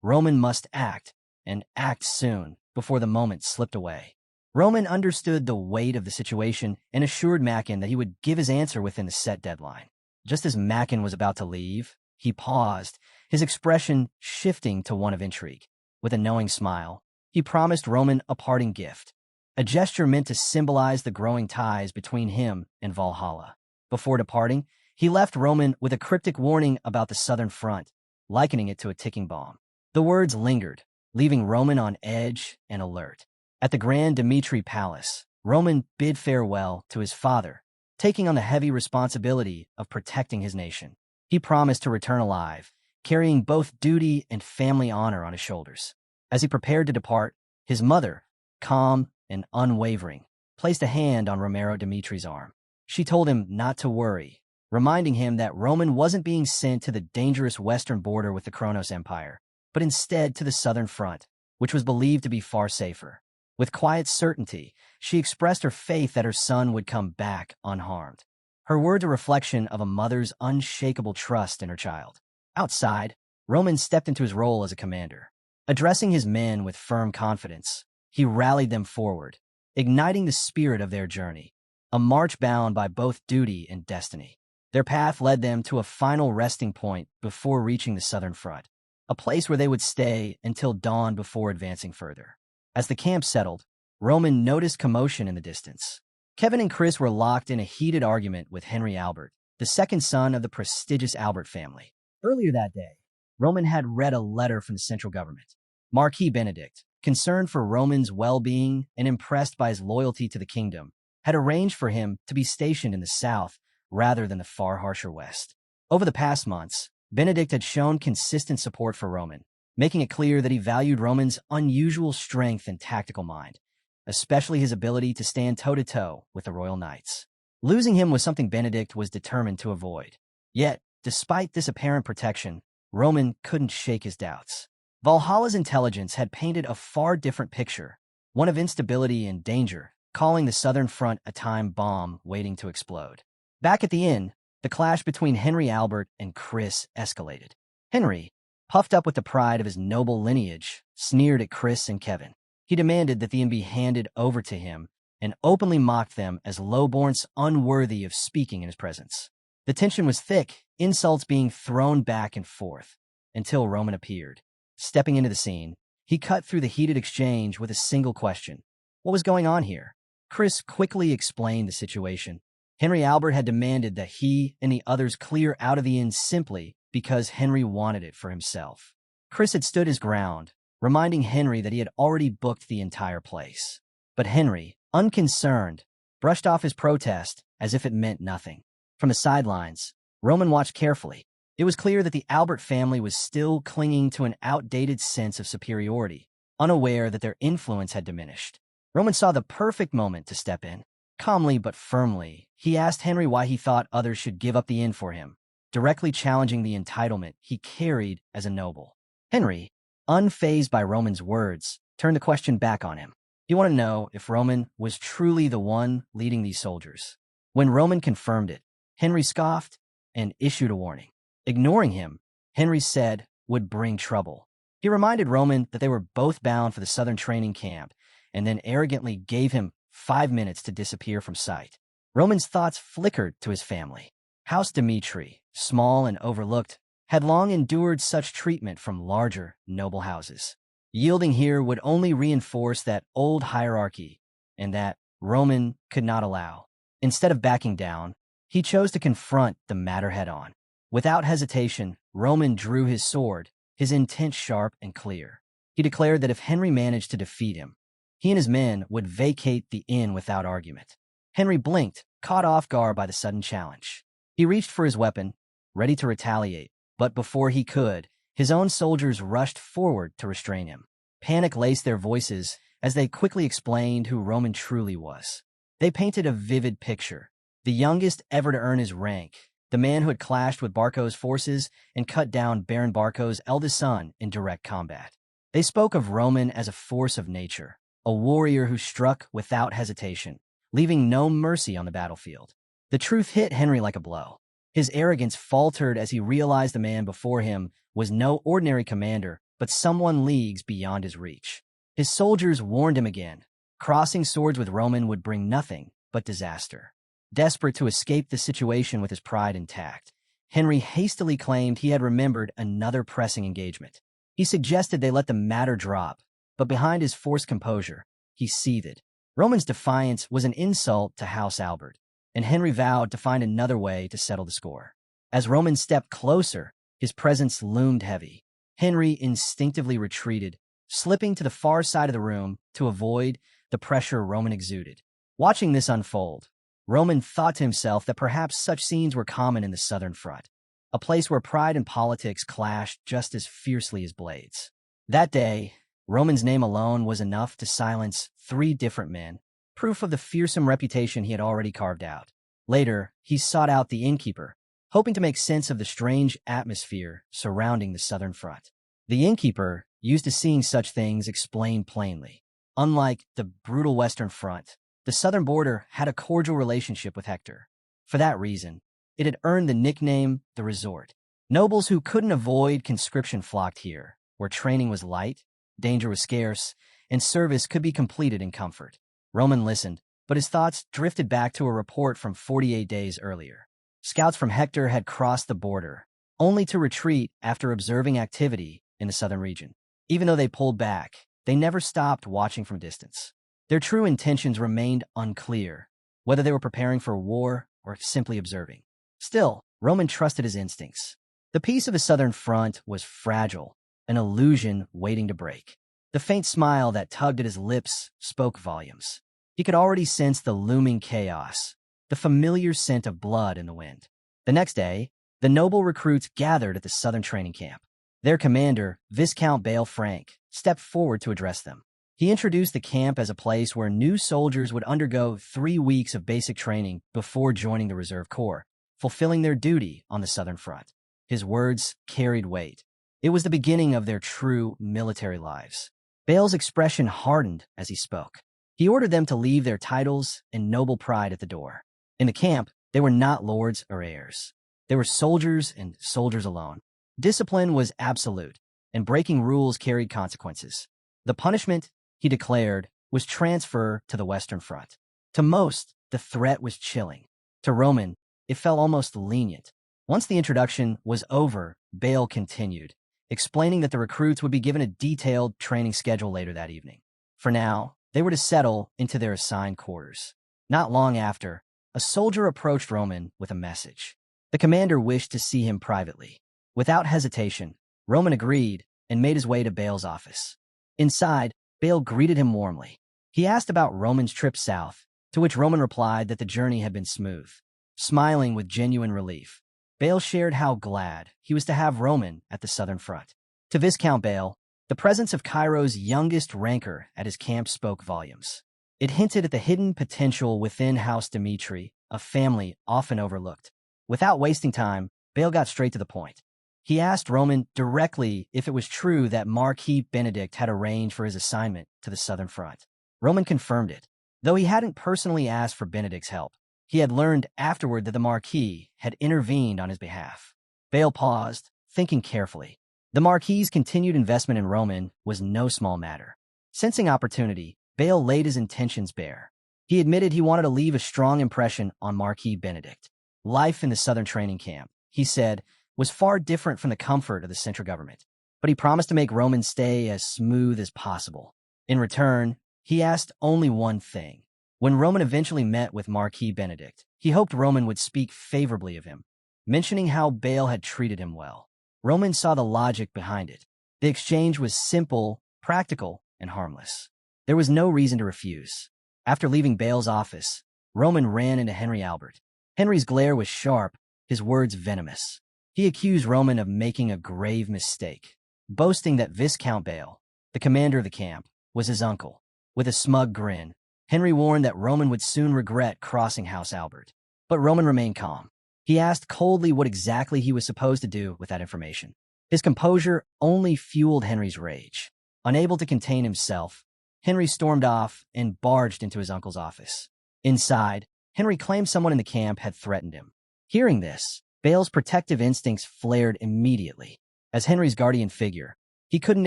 Roman must act, and act soon, before the moment slipped away. Roman understood the weight of the situation and assured Mackin that he would give his answer within the set deadline. Just as Mackin was about to leave, he paused, his expression shifting to one of intrigue. With a knowing smile, he promised Roman a parting gift, a gesture meant to symbolize the growing ties between him and Valhalla. Before departing, he left Roman with a cryptic warning about the southern front, likening it to a ticking bomb. The words lingered, leaving Roman on edge and alert. At the Grand Dmitri Palace, Roman bid farewell to his father, taking on the heavy responsibility of protecting his nation. He promised to return alive, carrying both duty and family honor on his shoulders. As he prepared to depart, his mother, calm and unwavering, placed a hand on Romero Dmitri's arm. She told him not to worry, reminding him that Roman wasn't being sent to the dangerous western border with the Kronos Empire, but instead to the southern front, which was believed to be far safer. With quiet certainty, she expressed her faith that her son would come back unharmed. Her words a reflection of a mother's unshakable trust in her child. Outside, Roman stepped into his role as a commander. Addressing his men with firm confidence, he rallied them forward, igniting the spirit of their journey, a march bound by both duty and destiny. Their path led them to a final resting point before reaching the southern front, a place where they would stay until dawn before advancing further. As the camp settled, Roman noticed commotion in the distance. Kevin and Chris were locked in a heated argument with Henry Albert, the second son of the prestigious Albert family. Earlier that day, Roman had read a letter from the central government. Marquis Benedict, concerned for Roman's well-being and impressed by his loyalty to the kingdom, had arranged for him to be stationed in the south rather than the far harsher west. Over the past months, Benedict had shown consistent support for Roman, making it clear that he valued Roman's unusual strength and tactical mind, especially his ability to stand toe-to-toe with the royal knights. Losing him was something Benedict was determined to avoid. Yet, despite this apparent protection, Roman couldn't shake his doubts. Valhalla's intelligence had painted a far different picture, one of instability and danger, calling the southern front a time bomb waiting to explode. Back at the inn, the clash between Henry Albert and Chris escalated. Henry, puffed up with the pride of his noble lineage, sneered at Chris and Kevin. He demanded that the inn be handed over to him and openly mocked them as lowborns unworthy of speaking in his presence. The tension was thick, insults being thrown back and forth, until Roman appeared. Stepping into the scene, he cut through the heated exchange with a single question. What was going on here? Chris quickly explained the situation. Henry Albert had demanded that he and the others clear out of the inn simply because Henry wanted it for himself. Chris had stood his ground, reminding Henry that he had already booked the entire place. But Henry, unconcerned, brushed off his protest as if it meant nothing. From the sidelines, Roman watched carefully. It was clear that the Albert family was still clinging to an outdated sense of superiority, unaware that their influence had diminished. Roman saw the perfect moment to step in. Calmly but firmly, he asked Henry why he thought others should give up the inn for him, directly challenging the entitlement he carried as a noble. Henry, unfazed by Roman's words, turned the question back on him. He wanted to know if Roman was truly the one leading these soldiers. When Roman confirmed it, Henry scoffed and issued a warning. Ignoring him, Henry said, would bring trouble. He reminded Roman that they were both bound for the southern training camp, and then arrogantly gave him 5 minutes to disappear from sight. Roman's thoughts flickered to his family. House Dmitri, small and overlooked, had long endured such treatment from larger, noble houses. Yielding here would only reinforce that old hierarchy, and that Roman could not allow. Instead of backing down, he chose to confront the matter head-on. Without hesitation, Roman drew his sword, his intent sharp and clear. He declared that if Henry managed to defeat him, he and his men would vacate the inn without argument. Henry blinked, caught off guard by the sudden challenge. He reached for his weapon, ready to retaliate, but before he could, his own soldiers rushed forward to restrain him. Panic laced their voices as they quickly explained who Roman truly was. They painted a vivid picture. The youngest ever to earn his rank, the man who had clashed with Barco's forces and cut down Baron Barco's eldest son in direct combat. They spoke of Roman as a force of nature, a warrior who struck without hesitation, leaving no mercy on the battlefield. The truth hit Henry like a blow. His arrogance faltered as he realized the man before him was no ordinary commander, but someone leagues beyond his reach. His soldiers warned him again. Crossing swords with Roman would bring nothing but disaster. Desperate to escape the situation with his pride intact, Henry hastily claimed he had remembered another pressing engagement. He suggested they let the matter drop, but behind his forced composure, he seethed. Roman's defiance was an insult to House Albert, and Henry vowed to find another way to settle the score. As Roman stepped closer, his presence loomed heavy. Henry instinctively retreated, slipping to the far side of the room to avoid the pressure Roman exuded. Watching this unfold, Roman thought to himself that perhaps such scenes were common in the Southern Front, a place where pride and politics clashed just as fiercely as blades. That day, Roman's name alone was enough to silence 3 different men, proof of the fearsome reputation he had already carved out. Later, he sought out the innkeeper, hoping to make sense of the strange atmosphere surrounding the Southern Front. The innkeeper, used to seeing such things, explained plainly. Unlike the brutal Western Front, the southern border had a cordial relationship with Hector. For that reason, it had earned the nickname the Resort. Nobles who couldn't avoid conscription flocked here, where training was light, danger was scarce, and service could be completed in comfort. Roman listened, but his thoughts drifted back to a report from 48 days earlier. Scouts from Hector had crossed the border, only to retreat after observing activity in the southern region. Even though they pulled back, they never stopped watching from distance. Their true intentions remained unclear, whether they were preparing for war or simply observing. Still, Roman trusted his instincts. The peace of the Southern Front was fragile, an illusion waiting to break. The faint smile that tugged at his lips spoke volumes. He could already sense the looming chaos, the familiar scent of blood in the wind. The next day, the noble recruits gathered at the southern training camp. Their commander, Viscount Bale Frank, stepped forward to address them. He introduced the camp as a place where new soldiers would undergo 3 weeks of basic training before joining the Reserve Corps, fulfilling their duty on the Southern Front. His words carried weight. It was the beginning of their true military lives. Bale's expression hardened as he spoke. He ordered them to leave their titles and noble pride at the door. In the camp, they were not lords or heirs. They were soldiers and soldiers alone. Discipline was absolute, and breaking rules carried consequences. The punishment, he declared, was transfer to the Western Front. To most, the threat was chilling. To Roman, it felt almost lenient. Once the introduction was over, Bale continued, explaining that the recruits would be given a detailed training schedule later that evening. For now, they were to settle into their assigned quarters. Not long after, a soldier approached Roman with a message. The commander wished to see him privately. Without hesitation, Roman agreed and made his way to Bale's office. Inside, Bale greeted him warmly. He asked about Roman's trip south, to which Roman replied that the journey had been smooth. Smiling with genuine relief, Bale shared how glad he was to have Roman at the Southern Front. To Viscount Bale, the presence of Cairo's youngest ranker at his camp spoke volumes. It hinted at the hidden potential within House Dmitri, a family often overlooked. Without wasting time, Bale got straight to the point. He asked Roman directly if it was true that Marquis Benedict had arranged for his assignment to the Southern Front. Roman confirmed it. Though he hadn't personally asked for Benedict's help, he had learned afterward that the Marquis had intervened on his behalf. Bale paused, thinking carefully. The Marquis's continued investment in Roman was no small matter. Sensing opportunity, Bale laid his intentions bare. He admitted he wanted to leave a strong impression on Marquis Benedict. Life in the Southern training camp, he said, was far different from the comfort of the central government, but he promised to make Roman's stay as smooth as possible. In return, he asked only one thing. When Roman eventually met with Marquis Benedict, he hoped Roman would speak favorably of him, mentioning how Bale had treated him well. Roman saw the logic behind it. The exchange was simple, practical, and harmless. There was no reason to refuse. After leaving Bale's office, Roman ran into Henry Albert. Henry's glare was sharp, his words venomous. He accused Roman of making a grave mistake, boasting that Viscount Bale, the commander of the camp, was his uncle. With a smug grin, Henry warned that Roman would soon regret crossing House Albert. But Roman remained calm. He asked coldly what exactly he was supposed to do with that information. His composure only fueled Henry's rage. Unable to contain himself, Henry stormed off and barged into his uncle's office. Inside, Henry claimed someone in the camp had threatened him. Hearing this, Bale's protective instincts flared immediately. As Henry's guardian figure, he couldn't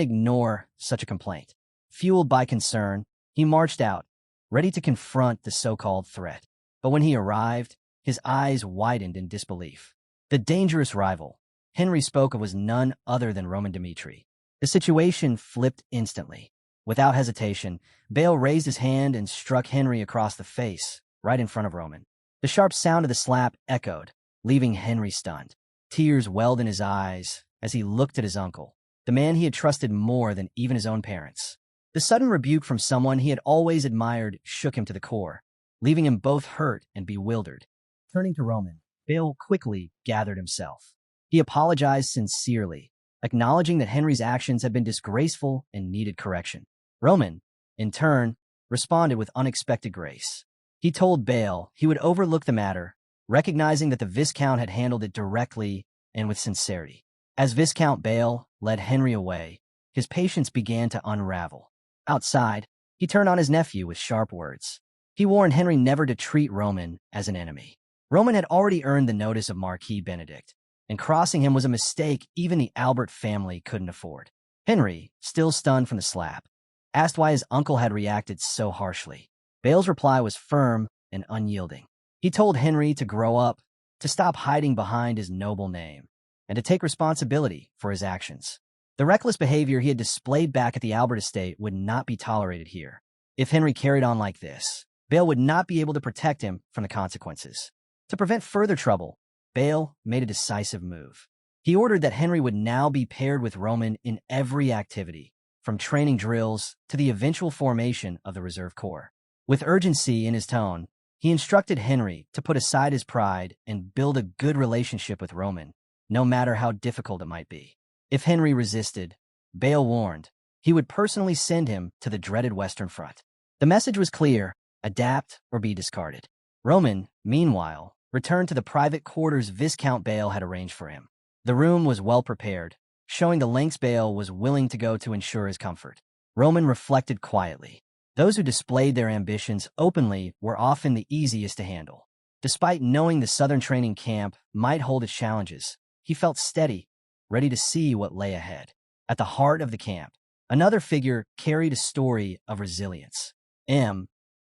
ignore such a complaint. Fueled by concern, he marched out, ready to confront the so-called threat. But when he arrived, his eyes widened in disbelief. The dangerous rival Henry spoke of was none other than Roman Dmitri. The situation flipped instantly. Without hesitation, Bale raised his hand and struck Henry across the face, right in front of Roman. The sharp sound of the slap echoed, leaving Henry stunned. Tears welled in his eyes as he looked at his uncle, the man he had trusted more than even his own parents. The sudden rebuke from someone he had always admired shook him to the core, leaving him both hurt and bewildered. Turning to Roman, Bale quickly gathered himself. He apologized sincerely, acknowledging that Henry's actions had been disgraceful and needed correction. Roman, in turn, responded with unexpected grace. He told Bale he would overlook the matter, recognizing that the Viscount had handled it directly and with sincerity. As Viscount Bale led Henry away, his patience began to unravel. Outside, he turned on his nephew with sharp words. He warned Henry never to treat Roman as an enemy. Roman had already earned the notice of Marquis Benedict, and crossing him was a mistake even the Albert family couldn't afford. Henry, still stunned from the slap, asked why his uncle had reacted so harshly. Bale's reply was firm and unyielding. He told Henry to grow up, to stop hiding behind his noble name, and to take responsibility for his actions. The reckless behavior he had displayed back at the Albert estate would not be tolerated here. If Henry carried on like this, Bale would not be able to protect him from the consequences. To prevent further trouble, Bale made a decisive move. He ordered that Henry would now be paired with Roman in every activity, from training drills to the eventual formation of the reserve corps. With urgency in his tone, he instructed Henry to put aside his pride and build a good relationship with Roman, no matter how difficult it might be. If Henry resisted, Bale warned, he would personally send him to the dreaded Western Front. The message was clear: adapt or be discarded. Roman, meanwhile, returned to the private quarters Viscount Bale had arranged for him. The room was well prepared, showing the lengths Bale was willing to go to ensure his comfort. Roman reflected quietly. Those who displayed their ambitions openly were often the easiest to handle. Despite knowing the Southern training camp might hold its challenges, he felt steady, ready to see what lay ahead. At the heart of the camp, another figure carried a story of resilience.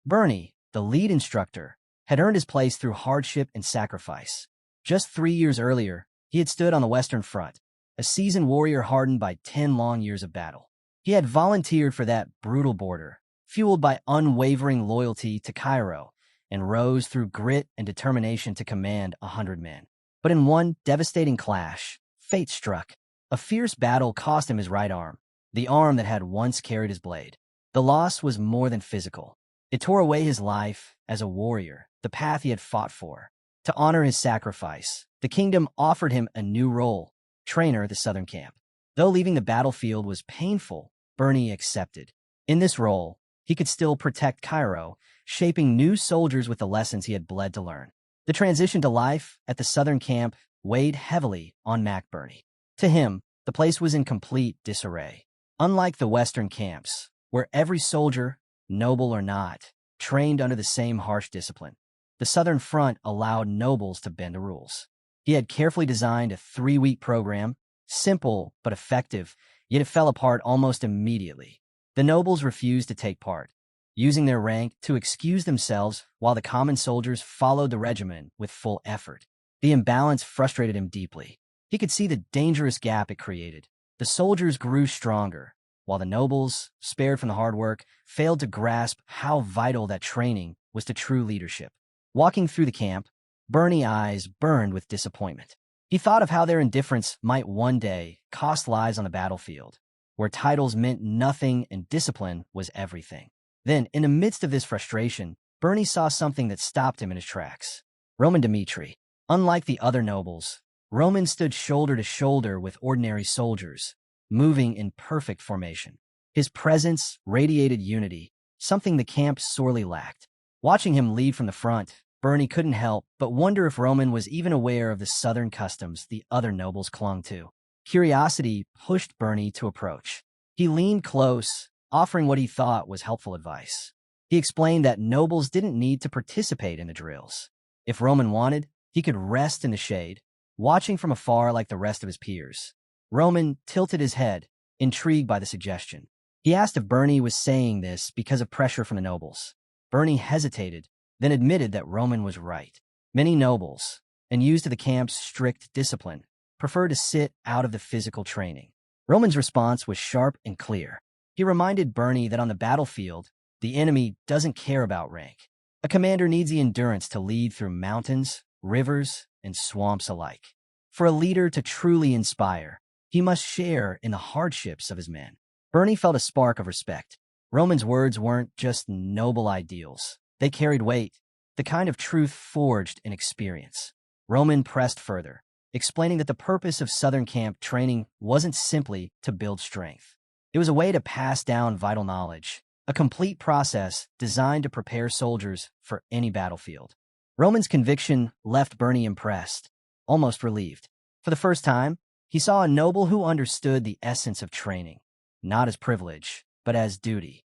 Bernie, the lead instructor, had earned his place through hardship and sacrifice. Just 3 years earlier, he had stood on the Western Front, a seasoned warrior hardened by 10 long years of battle. He had volunteered for that brutal border, fueled by unwavering loyalty to Cairo, and rose through grit and determination to command 100 men. But in one devastating clash, fate struck. A fierce battle cost him his right arm, the arm that had once carried his blade. The loss was more than physical. It tore away his life as a warrior, the path he had fought for. To honor his sacrifice, the kingdom offered him a new role: trainer at the Southern camp. Though leaving the battlefield was painful, Bernie accepted. In this role, he could still protect Cairo, shaping new soldiers with the lessons he had bled to learn. The transition to life at the Southern camp weighed heavily on Bernie. To him, the place was in complete disarray. Unlike the Western camps, where every soldier, noble or not, trained under the same harsh discipline, the Southern Front allowed nobles to bend the rules. He had carefully designed a 3-week program, simple but effective, yet it fell apart almost immediately. The nobles refused to take part, using their rank to excuse themselves while the common soldiers followed the regimen with full effort. The imbalance frustrated him deeply. He could see the dangerous gap it created. The soldiers grew stronger, while the nobles, spared from the hard work, failed to grasp how vital that training was to true leadership. Walking through the camp, Bernie's eyes burned with disappointment. He thought of how their indifference might one day cost lives on the battlefield, where titles meant nothing and discipline was everything. Then, in the midst of this frustration, Bernie saw something that stopped him in his tracks. Roman Dmitri. Unlike the other nobles, Roman stood shoulder to shoulder with ordinary soldiers, moving in perfect formation. His presence radiated unity, something the camp sorely lacked. Watching him lead from the front, Bernie couldn't help but wonder if Roman was even aware of the Southern customs the other nobles clung to. Curiosity pushed Bernie to approach. He leaned close, offering what he thought was helpful advice. He explained that nobles didn't need to participate in the drills. If Roman wanted, he could rest in the shade, watching from afar like the rest of his peers. Roman tilted his head, intrigued by the suggestion. He asked if Bernie was saying this because of pressure from the nobles. Bernie hesitated, then admitted that Roman was right. Many nobles, and used to the camp's strict discipline, preferred to sit out of the physical training. Roman's response was sharp and clear. He reminded Bernie that on the battlefield, the enemy doesn't care about rank. A commander needs the endurance to lead through mountains, rivers, and swamps alike. For a leader to truly inspire, he must share in the hardships of his men. Bernie felt a spark of respect. Roman's words weren't just noble ideals. They carried weight, the kind of truth forged in experience. Roman pressed further, explaining that the purpose of Southern camp training wasn't simply to build strength. It was a way to pass down vital knowledge, a complete process designed to prepare soldiers for any battlefield. Roman's conviction left Bernie impressed, almost relieved. For the first time, he saw a noble who understood the essence of training, not as privilege, but as duty.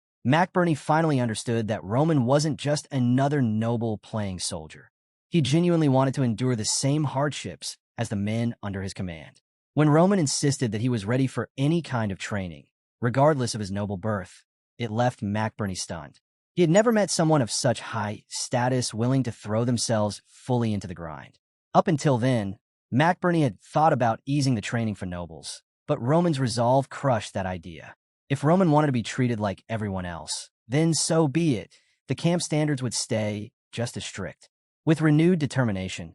Bernie finally understood that Roman wasn't just another noble playing soldier. He genuinely wanted to endure the same hardships as the men under his command. When Roman insisted that he was ready for any kind of training, regardless of his noble birth, it left Bernie stunned. He had never met someone of such high status willing to throw themselves fully into the grind. Up until then, Bernie had thought about easing the training for nobles, but Roman's resolve crushed that idea. If Roman wanted to be treated like everyone else, then so be it. The camp standards would stay just as strict. With renewed determination,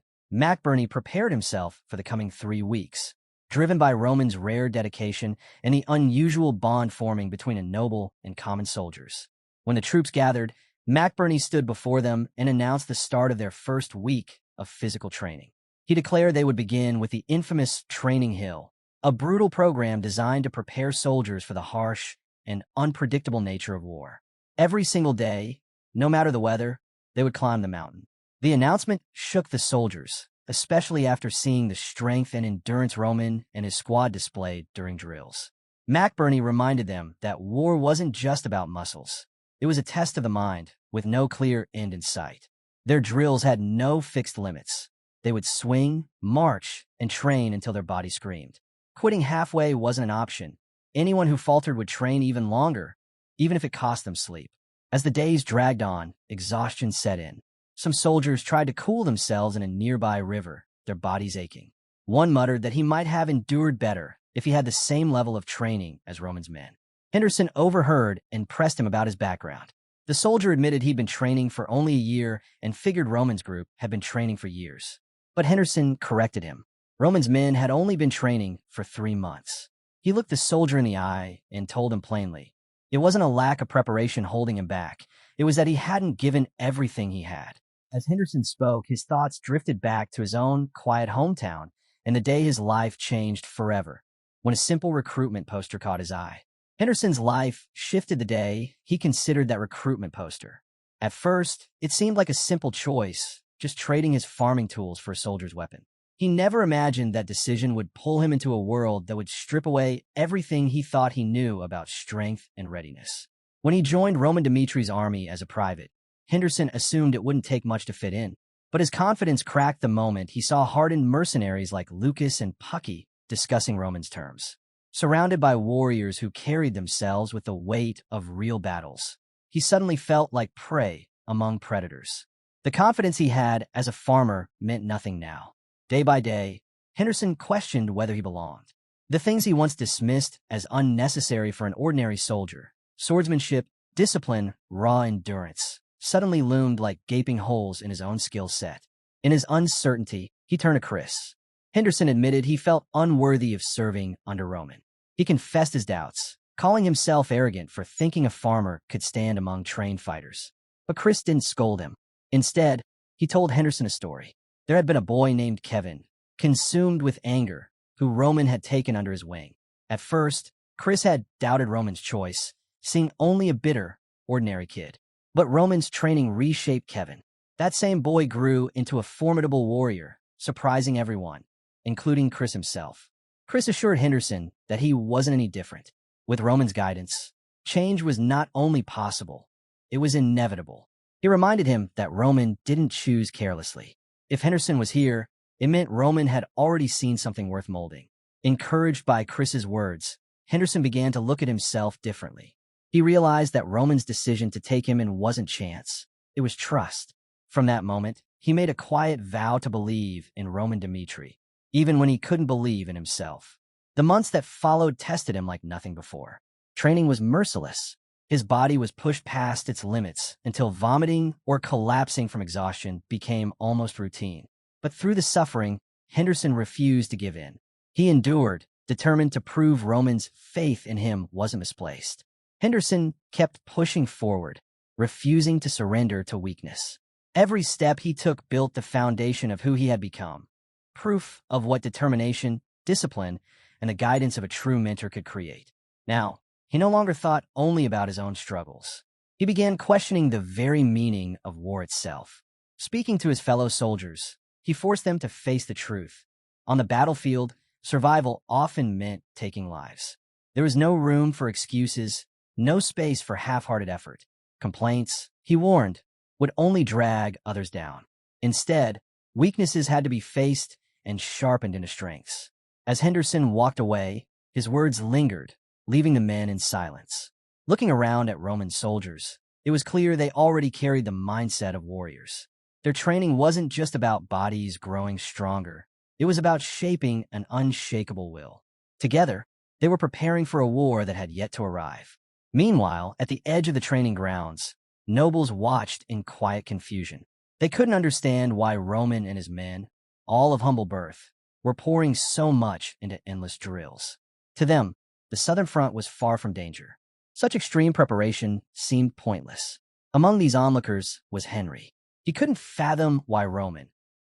Bernie prepared himself for the coming 3 weeks. driven by Roman's rare dedication and the unusual bond forming between a noble and common soldiers. When the troops gathered, McBurney stood before them and announced the start of their first week of physical training. He declared they would begin with the infamous Training Hill, a brutal program designed to prepare soldiers for the harsh and unpredictable nature of war. Every single day, no matter the weather, they would climb the mountain. The announcement shook the soldiers, especially after seeing the strength and endurance Roman and his squad displayed during drills. McBurney reminded them that war wasn't just about muscles. It was a test of the mind, with no clear end in sight. Their drills had no fixed limits. They would swing, march, and train until their body screamed. Quitting halfway wasn't an option. Anyone who faltered would train even longer, even if it cost them sleep. As the days dragged on, exhaustion set in. Some soldiers tried to cool themselves in a nearby river, their bodies aching. One muttered that he might have endured better if he had the same level of training as Roman's men. Henderson overheard and pressed him about his background. The soldier admitted he'd been training for only a year and figured Roman's group had been training for years. But Henderson corrected him. Roman's men had only been training for 3 months. He looked the soldier in the eye and told him plainly. It wasn't a lack of preparation holding him back. It was that he hadn't given everything he had. As Henderson spoke, his thoughts drifted back to his own quiet hometown and the day his life changed forever, when a simple recruitment poster caught his eye. Henderson's life shifted the day he considered that recruitment poster. At first, it seemed like a simple choice, just trading his farming tools for a soldier's weapon. He never imagined that decision would pull him into a world that would strip away everything he thought he knew about strength and readiness. When he joined Roman Dmitri's army as a private, Henderson assumed it wouldn't take much to fit in. But his confidence cracked the moment he saw hardened mercenaries like Lucas and Pucky discussing Roman's terms. Surrounded by warriors who carried themselves with the weight of real battles, he suddenly felt like prey among predators. The confidence he had as a farmer meant nothing now. Day by day, Henderson questioned whether he belonged. The things he once dismissed as unnecessary for an ordinary soldier, swordsmanship, discipline, raw endurance, suddenly loomed like gaping holes in his own skill set. In his uncertainty, he turned to Chris. Henderson admitted he felt unworthy of serving under Roman. He confessed his doubts, calling himself arrogant for thinking a farmer could stand among trained fighters. But Chris didn't scold him. Instead, he told Henderson a story. There had been a boy named Kevin, consumed with anger, who Roman had taken under his wing. At first, Chris had doubted Roman's choice, seeing only a bitter, ordinary kid. But Roman's training reshaped Kevin. That same boy grew into a formidable warrior, surprising everyone, including Chris himself. Chris assured Henderson that he wasn't any different. With Roman's guidance, change was not only possible, it was inevitable. He reminded him that Roman didn't choose carelessly. If Henderson was here, it meant Roman had already seen something worth molding. Encouraged by Chris's words, Henderson began to look at himself differently. He realized that Roman's decision to take him in wasn't chance. It was trust. From that moment, he made a quiet vow to believe in Roman Dmitri, even when he couldn't believe in himself. The months that followed tested him like nothing before. Training was merciless. His body was pushed past its limits until vomiting or collapsing from exhaustion became almost routine. But through the suffering, Henderson refused to give in. He endured, determined to prove Roman's faith in him wasn't misplaced. Henderson kept pushing forward, refusing to surrender to weakness. Every step he took built the foundation of who he had become, proof of what determination, discipline, and the guidance of a true mentor could create. Now, he no longer thought only about his own struggles. He began questioning the very meaning of war itself. Speaking to his fellow soldiers, he forced them to face the truth. On the battlefield, survival often meant taking lives. There was no room for excuses, no space for half-hearted effort. Complaints, he warned, would only drag others down. Instead, weaknesses had to be faced and sharpened into strengths. As Henderson walked away, his words lingered, leaving the men in silence. Looking around at Roman soldiers, it was clear they already carried the mindset of warriors. Their training wasn't just about bodies growing stronger. It was about shaping an unshakable will. Together, they were preparing for a war that had yet to arrive. Meanwhile, at the edge of the training grounds, nobles watched in quiet confusion. They couldn't understand why Roman and his men, all of humble birth, were pouring so much into endless drills. To them, the southern front was far from danger. Such extreme preparation seemed pointless. Among these onlookers was Henry. He couldn't fathom why Roman,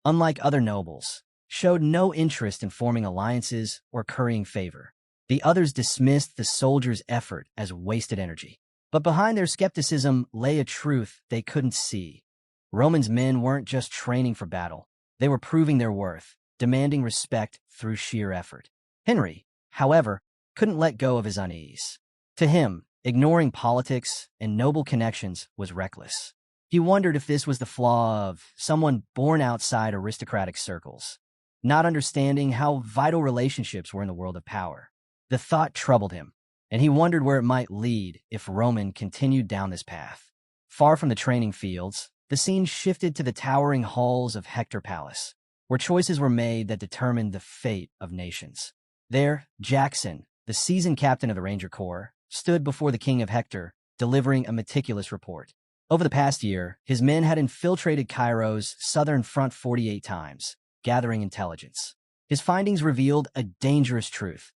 unlike other nobles, showed no interest in forming alliances or currying favor. The others dismissed the soldiers' effort as wasted energy. But behind their skepticism lay a truth they couldn't see. Roman's men weren't just training for battle. They were proving their worth, demanding respect through sheer effort. Henry, however, couldn't let go of his unease. To him, ignoring politics and noble connections was reckless. He wondered if this was the flaw of someone born outside aristocratic circles, not understanding how vital relationships were in the world of power. The thought troubled him, and he wondered where it might lead if Roman continued down this path. Far from the training fields, the scene shifted to the towering halls of Hector Palace, where choices were made that determined the fate of nations. There, Jackson, the seasoned captain of the Ranger Corps, stood before the king of Hector, delivering a meticulous report. Over the past year, his men had infiltrated Cairo's southern front 48 times, gathering intelligence. His findings revealed a dangerous truth.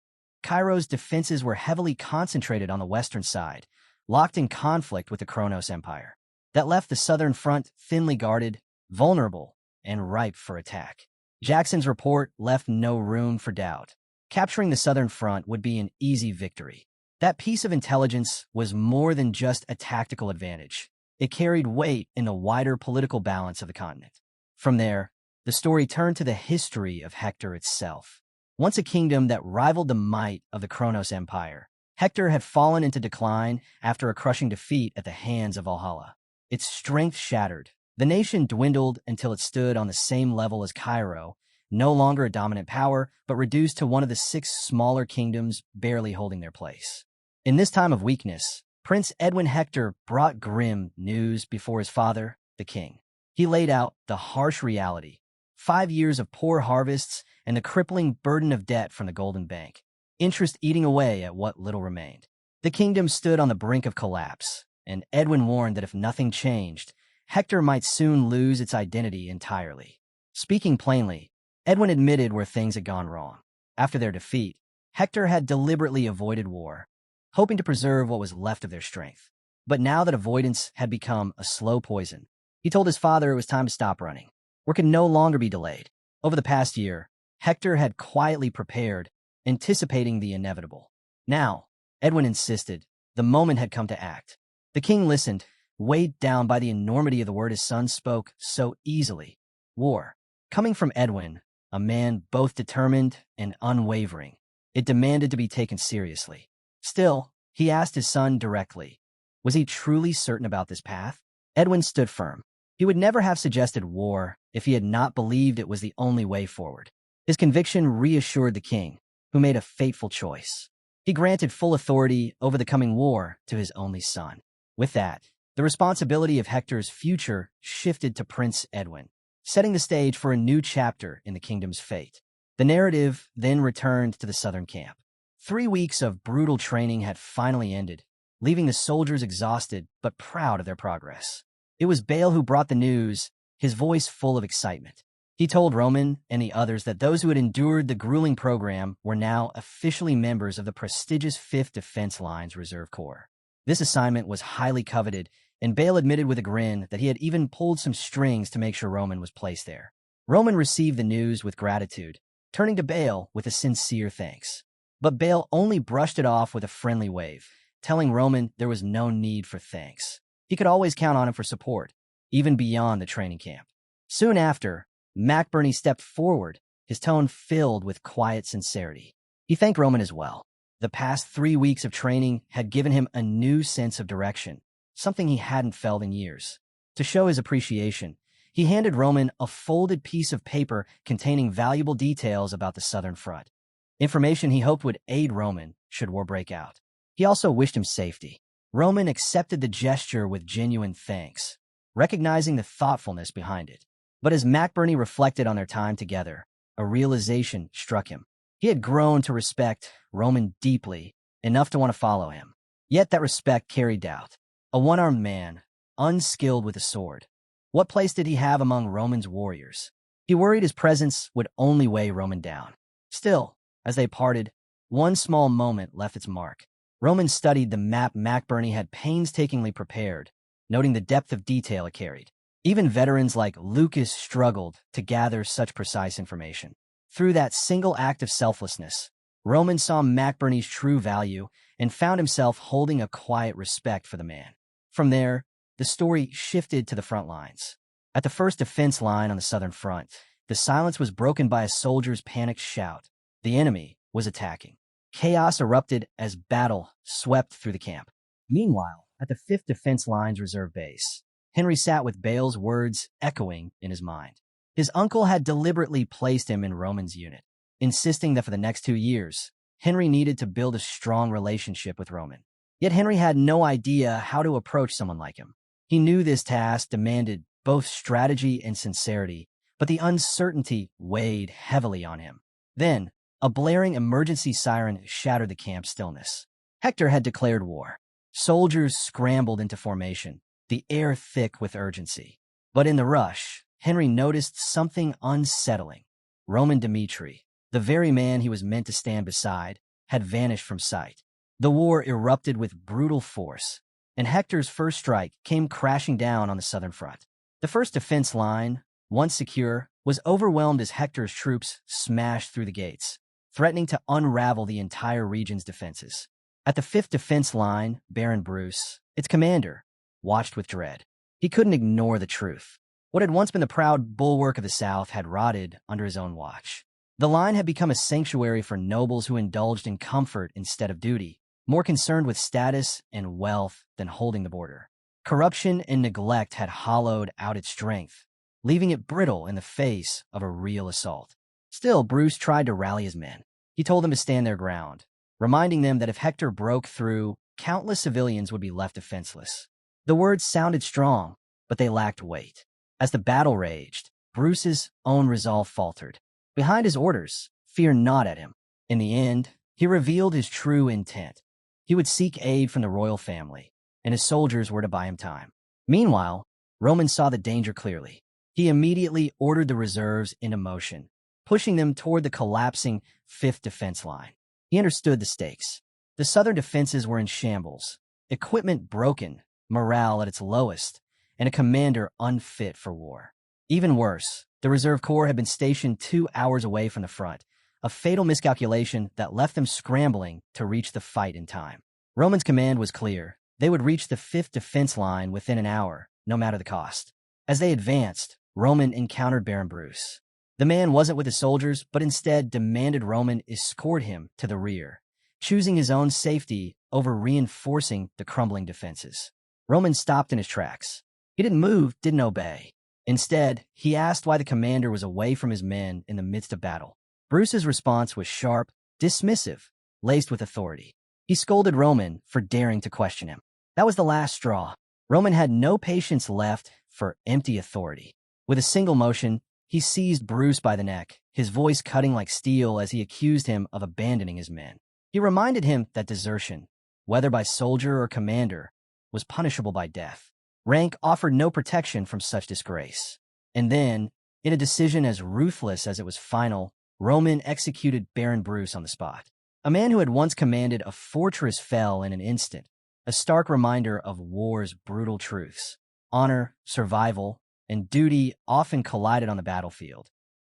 Cairo's defenses were heavily concentrated on the western side, locked in conflict with the Kronos Empire. That left the southern front thinly guarded, vulnerable, and ripe for attack. Jackson's report left no room for doubt. Capturing the southern front would be an easy victory. That piece of intelligence was more than just a tactical advantage. It carried weight in the wider political balance of the continent. From there, the story turned to the history of Hector itself. Once a kingdom that rivaled the might of the Kronos Empire, Hector had fallen into decline after a crushing defeat at the hands of Valhalla. Its strength shattered. The nation dwindled until it stood on the same level as Cairo, no longer a dominant power, but reduced to one of the 6 smaller kingdoms barely holding their place. In this time of weakness, Prince Edwin Hector brought grim news before his father, the king. He laid out the harsh reality: 5 years of poor harvests and the crippling burden of debt from the Golden Bank, interest eating away at what little remained. The kingdom stood on the brink of collapse, and Edwin warned that if nothing changed, Hector might soon lose its identity entirely. Speaking plainly, Edwin admitted where things had gone wrong. After their defeat, Hector had deliberately avoided war, hoping to preserve what was left of their strength. But now that avoidance had become a slow poison, he told his father it was time to stop running. War could no longer be delayed. Over the past year, Hector had quietly prepared, anticipating the inevitable. Now, Edwin insisted, the moment had come to act. The king listened, weighed down by the enormity of the word his son spoke so easily. War. Coming from Edwin, a man both determined and unwavering, it demanded to be taken seriously. Still, he asked his son directly, was he truly certain about this path? Edwin stood firm. He would never have suggested war if he had not believed it was the only way forward. His conviction reassured the king, who made a fateful choice. He granted full authority over the coming war to his only son. With that, the responsibility of Hector's future shifted to Prince Edwin, setting the stage for a new chapter in the kingdom's fate. The narrative then returned to the southern camp. 3 weeks of brutal training had finally ended, leaving the soldiers exhausted but proud of their progress. It was Bale who brought the news, his voice full of excitement. He told Roman and the others that those who had endured the grueling program were now officially members of the prestigious 5th Defense Lines Reserve Corps. This assignment was highly coveted, and Bale admitted with a grin that he had even pulled some strings to make sure Roman was placed there. Roman received the news with gratitude, turning to Bale with a sincere thanks. But Bale only brushed it off with a friendly wave, telling Roman there was no need for thanks. He could always count on him for support, even beyond the training camp. Soon after, McBurney stepped forward, his tone filled with quiet sincerity. He thanked Roman as well. The past 3 weeks of training had given him a new sense of direction, something he hadn't felt in years. To show his appreciation, he handed Roman a folded piece of paper containing valuable details about the southern front, information he hoped would aid Roman should war break out. He also wished him safety. Roman accepted the gesture with genuine thanks, recognizing the thoughtfulness behind it. But as McBurney reflected on their time together, a realization struck him. He had grown to respect Roman deeply, enough to want to follow him. Yet that respect carried doubt. A one-armed man, unskilled with a sword. What place did he have among Roman's warriors? He worried his presence would only weigh Roman down. Still, as they parted, one small moment left its mark. Roman studied the map McBurney had painstakingly prepared, noting the depth of detail it carried. Even veterans like Lucas struggled to gather such precise information. Through that single act of selflessness, Roman saw McBurney's true value and found himself holding a quiet respect for the man. From there, the story shifted to the front lines. At the first defense line on the southern front, the silence was broken by a soldier's panicked shout. The enemy was attacking. Chaos erupted as battle swept through the camp. Meanwhile, at the 5th Defense Line's reserve base, Henry sat with Bale's words echoing in his mind. His uncle had deliberately placed him in Roman's unit, insisting that for the next 2 years, Henry needed to build a strong relationship with Roman. Yet Henry had no idea how to approach someone like him. He knew this task demanded both strategy and sincerity, but the uncertainty weighed heavily on him. Then, a blaring emergency siren shattered the camp's stillness. Hector had declared war. Soldiers scrambled into formation, the air thick with urgency. But in the rush, Henry noticed something unsettling. Roman Dmitri, the very man he was meant to stand beside, had vanished from sight. The war erupted with brutal force, and Hector's first strike came crashing down on the southern front. The first defense line, once secure, was overwhelmed as Hector's troops smashed through the gates, threatening to unravel the entire region's defenses. At the 5th defense line, Baron Bruce, its commander, watched with dread. He couldn't ignore the truth. What had once been the proud bulwark of the South had rotted under his own watch. The line had become a sanctuary for nobles who indulged in comfort instead of duty, more concerned with status and wealth than holding the border. Corruption and neglect had hollowed out its strength, leaving it brittle in the face of a real assault. Still, Bruce tried to rally his men. He told them to stand their ground, reminding them that if Hector broke through, countless civilians would be left defenseless. The words sounded strong, but they lacked weight. As the battle raged, Bruce's own resolve faltered. Behind his orders, fear gnawed at him. In the end, he revealed his true intent. He would seek aid from the royal family, and his soldiers were to buy him time. Meanwhile, Roman saw the danger clearly. He immediately ordered the reserves into motion, pushing them toward the collapsing 5th defense line. He understood the stakes. The southern defenses were in shambles, equipment broken, morale at its lowest, and a commander unfit for war. Even worse, the Reserve Corps had been stationed 2 hours away from the front, a fatal miscalculation that left them scrambling to reach the fight in time. Roman's command was clear. They would reach the 5th defense line within an hour, no matter the cost. As they advanced, Roman encountered Baron Bruce. The man wasn't with his soldiers, but instead demanded Roman escort him to the rear, choosing his own safety over reinforcing the crumbling defenses. Roman stopped in his tracks. He didn't move, didn't obey. Instead, he asked why the commander was away from his men in the midst of battle. Bruce's response was sharp, dismissive, laced with authority. He scolded Roman for daring to question him. That was the last straw. Roman had no patience left for empty authority. With a single motion, he seized Bruce by the neck, his voice cutting like steel as he accused him of abandoning his men. He reminded him that desertion, whether by soldier or commander, was punishable by death. Rank offered no protection from such disgrace. And then, in a decision as ruthless as it was final, Roman executed Baron Bruce on the spot. A man who had once commanded a fortress fell in an instant, a stark reminder of war's brutal truths. Honor, survival, and duty often collided on the battlefield,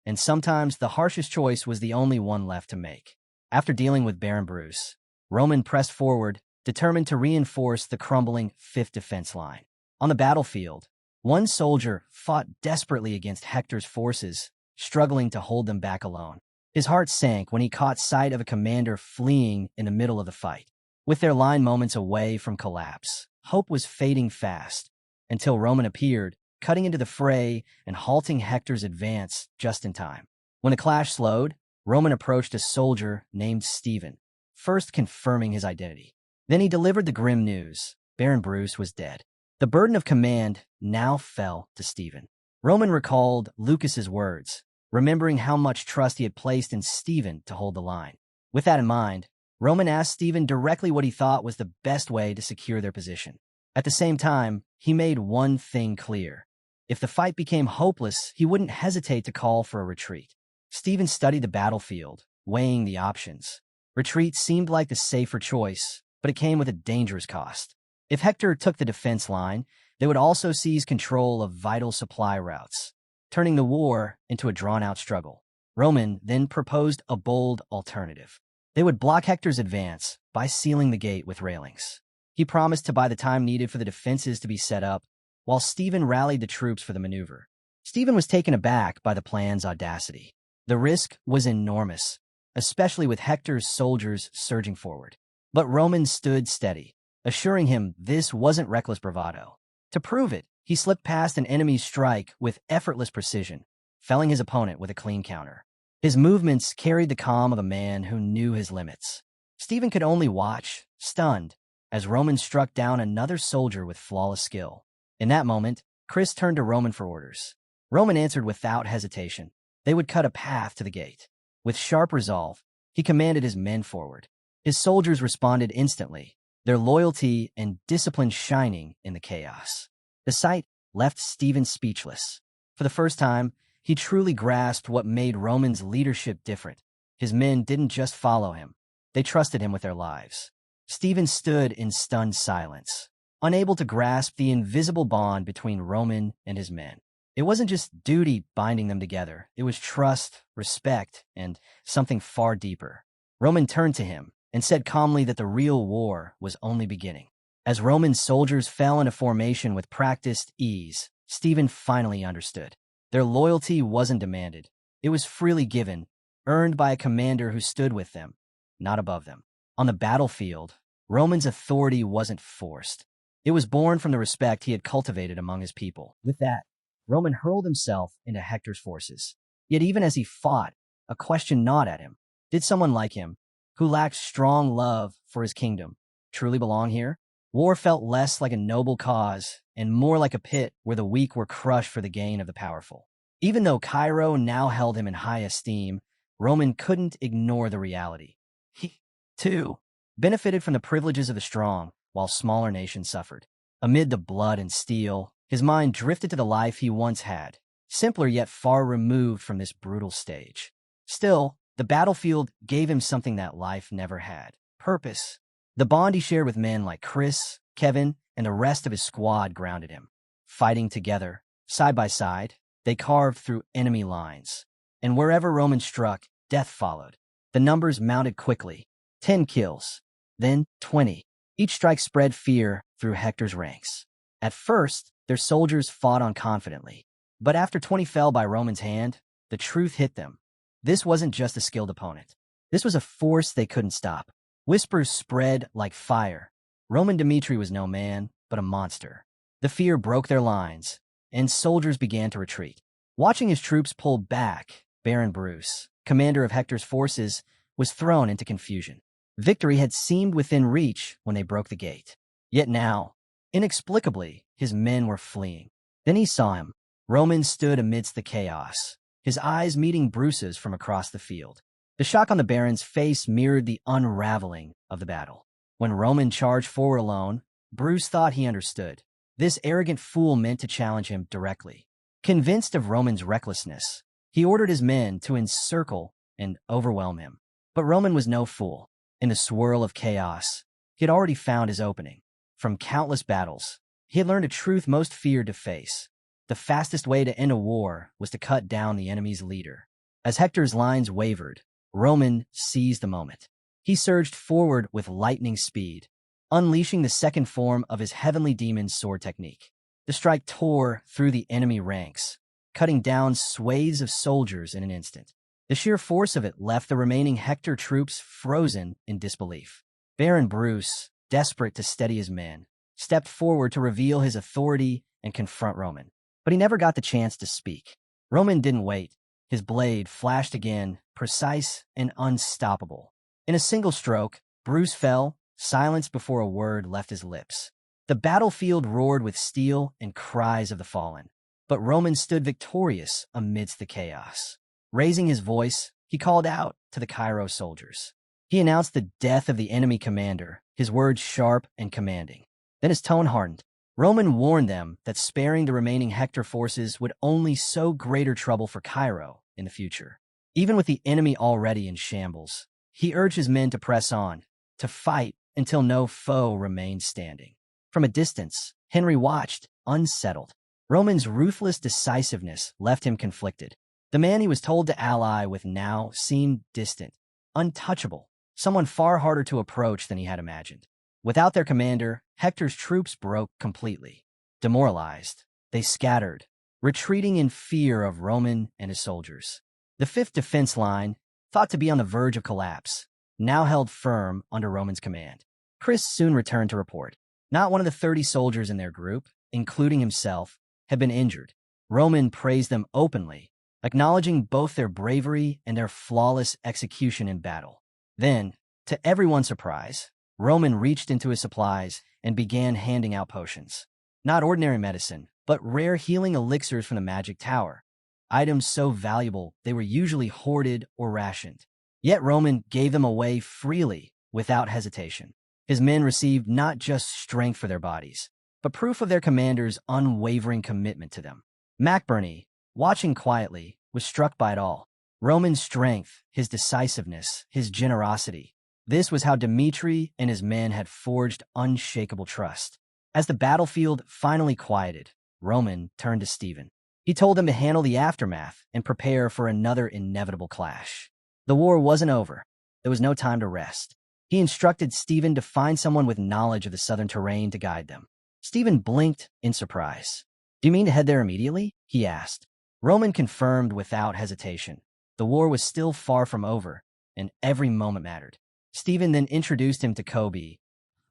and sometimes the harshest choice was the only one left to make. After dealing with Baron Bruce, Roman pressed forward, determined to reinforce the crumbling 5th defense line. On the battlefield, one soldier fought desperately against Hector's forces, struggling to hold them back alone. His heart sank when he caught sight of a commander fleeing in the middle of the fight. With their line moments away from collapse, hope was fading fast, until Roman appeared, cutting into the fray and halting Hector's advance just in time. When the clash slowed, Roman approached a soldier named Stephen, first confirming his identity. Then he delivered the grim news: Baron Bruce was dead. The burden of command now fell to Stephen. Roman recalled Lucas's words, remembering how much trust he had placed in Stephen to hold the line. With that in mind, Roman asked Stephen directly what he thought was the best way to secure their position. At the same time, he made one thing clear: If the fight became hopeless, he wouldn't hesitate to call for a retreat. Stephen studied the battlefield, weighing the options. Retreat seemed like the safer choice, but it came with a dangerous cost. If Hector took the defense line, they would also seize control of vital supply routes, turning the war into a drawn-out struggle. Roman then proposed a bold alternative. They would block Hector's advance by sealing the gate with railings. He promised to buy the time needed for the defenses to be set up, while Stephen rallied the troops for the maneuver. Stephen was taken aback by the plan's audacity. The risk was enormous, especially with Hector's soldiers surging forward. But Roman stood steady, assuring him this wasn't reckless bravado. To prove it, he slipped past an enemy's strike with effortless precision, felling his opponent with a clean counter. His movements carried the calm of a man who knew his limits. Stephen could only watch, stunned, as Roman struck down another soldier with flawless skill. In that moment, Chris turned to Roman for orders. Roman answered without hesitation. They would cut a path to the gate. With sharp resolve, he commanded his men forward. His soldiers responded instantly, their loyalty and discipline shining in the chaos. The sight left Stephen speechless. For the first time, he truly grasped what made Roman's leadership different. His men didn't just follow him. They trusted him with their lives. Stephen stood in stunned silence, unable to grasp the invisible bond between Roman and his men. It wasn't just duty binding them together. It was trust, respect, and something far deeper. Roman turned to him and said calmly that the real war was only beginning. As Roman soldiers fell into formation with practiced ease, Stephen finally understood. Their loyalty wasn't demanded. It was freely given, earned by a commander who stood with them, not above them. On the battlefield, Roman's authority wasn't forced. It was born from the respect he had cultivated among his people. With that, Roman hurled himself into Hector's forces. Yet even as he fought, a question gnawed at him. Did someone like him, who lacked strong love for his kingdom, truly belong here? War felt less like a noble cause and more like a pit where the weak were crushed for the gain of the powerful. Even though Cairo now held him in high esteem, Roman couldn't ignore the reality. He, too, benefited from the privileges of the strong, while smaller nations suffered. Amid the blood and steel, his mind drifted to the life he once had, simpler yet far removed from this brutal stage. Still, the battlefield gave him something that life never had: purpose. The bond he shared with men like Chris, Kevin, and the rest of his squad grounded him. Fighting together, side by side, they carved through enemy lines. And wherever Roman struck, death followed. The numbers mounted quickly. 10 kills, then 20. Each strike spread fear through Hector's ranks. At first, their soldiers fought on confidently. But after 20 fell by Roman's hand, the truth hit them. This wasn't just a skilled opponent. This was a force they couldn't stop. Whispers spread like fire. Roman Dmitri was no man, but a monster. The fear broke their lines, and soldiers began to retreat. Watching his troops pull back, Baron Bruce, commander of Hector's forces, was thrown into confusion. Victory had seemed within reach when they broke the gate. Yet now, inexplicably, his men were fleeing. Then he saw him. Roman stood amidst the chaos, his eyes meeting Bruce's from across the field. The shock on the Baron's face mirrored the unraveling of the battle. When Roman charged forward alone, Bruce thought he understood. This arrogant fool meant to challenge him directly. Convinced of Roman's recklessness, he ordered his men to encircle and overwhelm him. But Roman was no fool. In the swirl of chaos, he had already found his opening. From countless battles, he had learned a truth most feared to face. The fastest way to end a war was to cut down the enemy's leader. As Hector's lines wavered, Roman seized the moment. He surged forward with lightning speed, unleashing the second form of his heavenly demon's sword technique. The strike tore through the enemy ranks, cutting down swathes of soldiers in an instant. The sheer force of it left the remaining Hector troops frozen in disbelief. Baron Bruce, desperate to steady his men, stepped forward to reveal his authority and confront Roman. But he never got the chance to speak. Roman didn't wait. His blade flashed again, precise and unstoppable. In a single stroke, Bruce fell, silenced before a word left his lips. The battlefield roared with steel and cries of the fallen. But Roman stood victorious amidst the chaos. Raising his voice, he called out to the Cairo soldiers. He announced the death of the enemy commander, his words sharp and commanding. Then his tone hardened. Roman warned them that sparing the remaining Hector forces would only sow greater trouble for Cairo in the future. Even with the enemy already in shambles, he urged his men to press on, to fight until no foe remained standing. From a distance, Henry watched, unsettled. Roman's ruthless decisiveness left him conflicted. The man he was told to ally with now seemed distant, untouchable, someone far harder to approach than he had imagined. Without their commander, Hector's troops broke completely. Demoralized, they scattered, retreating in fear of Roman and his soldiers. The fifth defense line, thought to be on the verge of collapse, now held firm under Roman's command. Chris soon returned to report. Not one of the 30 soldiers in their group, including himself, had been injured. Roman praised them openly, acknowledging both their bravery and their flawless execution in battle. Then, to everyone's surprise, Roman reached into his supplies and began handing out potions. Not ordinary medicine, but rare healing elixirs from the magic tower. Items so valuable they were usually hoarded or rationed. Yet Roman gave them away freely, without hesitation. His men received not just strength for their bodies, but proof of their commander's unwavering commitment to them. McBurney, watching quietly, was struck by it all. Roman's strength, his decisiveness, his generosity. This was how Dmitri and his men had forged unshakable trust. As the battlefield finally quieted, Roman turned to Stephen. He told him to handle the aftermath and prepare for another inevitable clash. The war wasn't over. There was no time to rest. He instructed Stephen to find someone with knowledge of the southern terrain to guide them. Stephen blinked in surprise. "Do you mean to head there immediately?" he asked. Roman confirmed without hesitation. The war was still far from over, and every moment mattered. Stephen then introduced him to Kobe,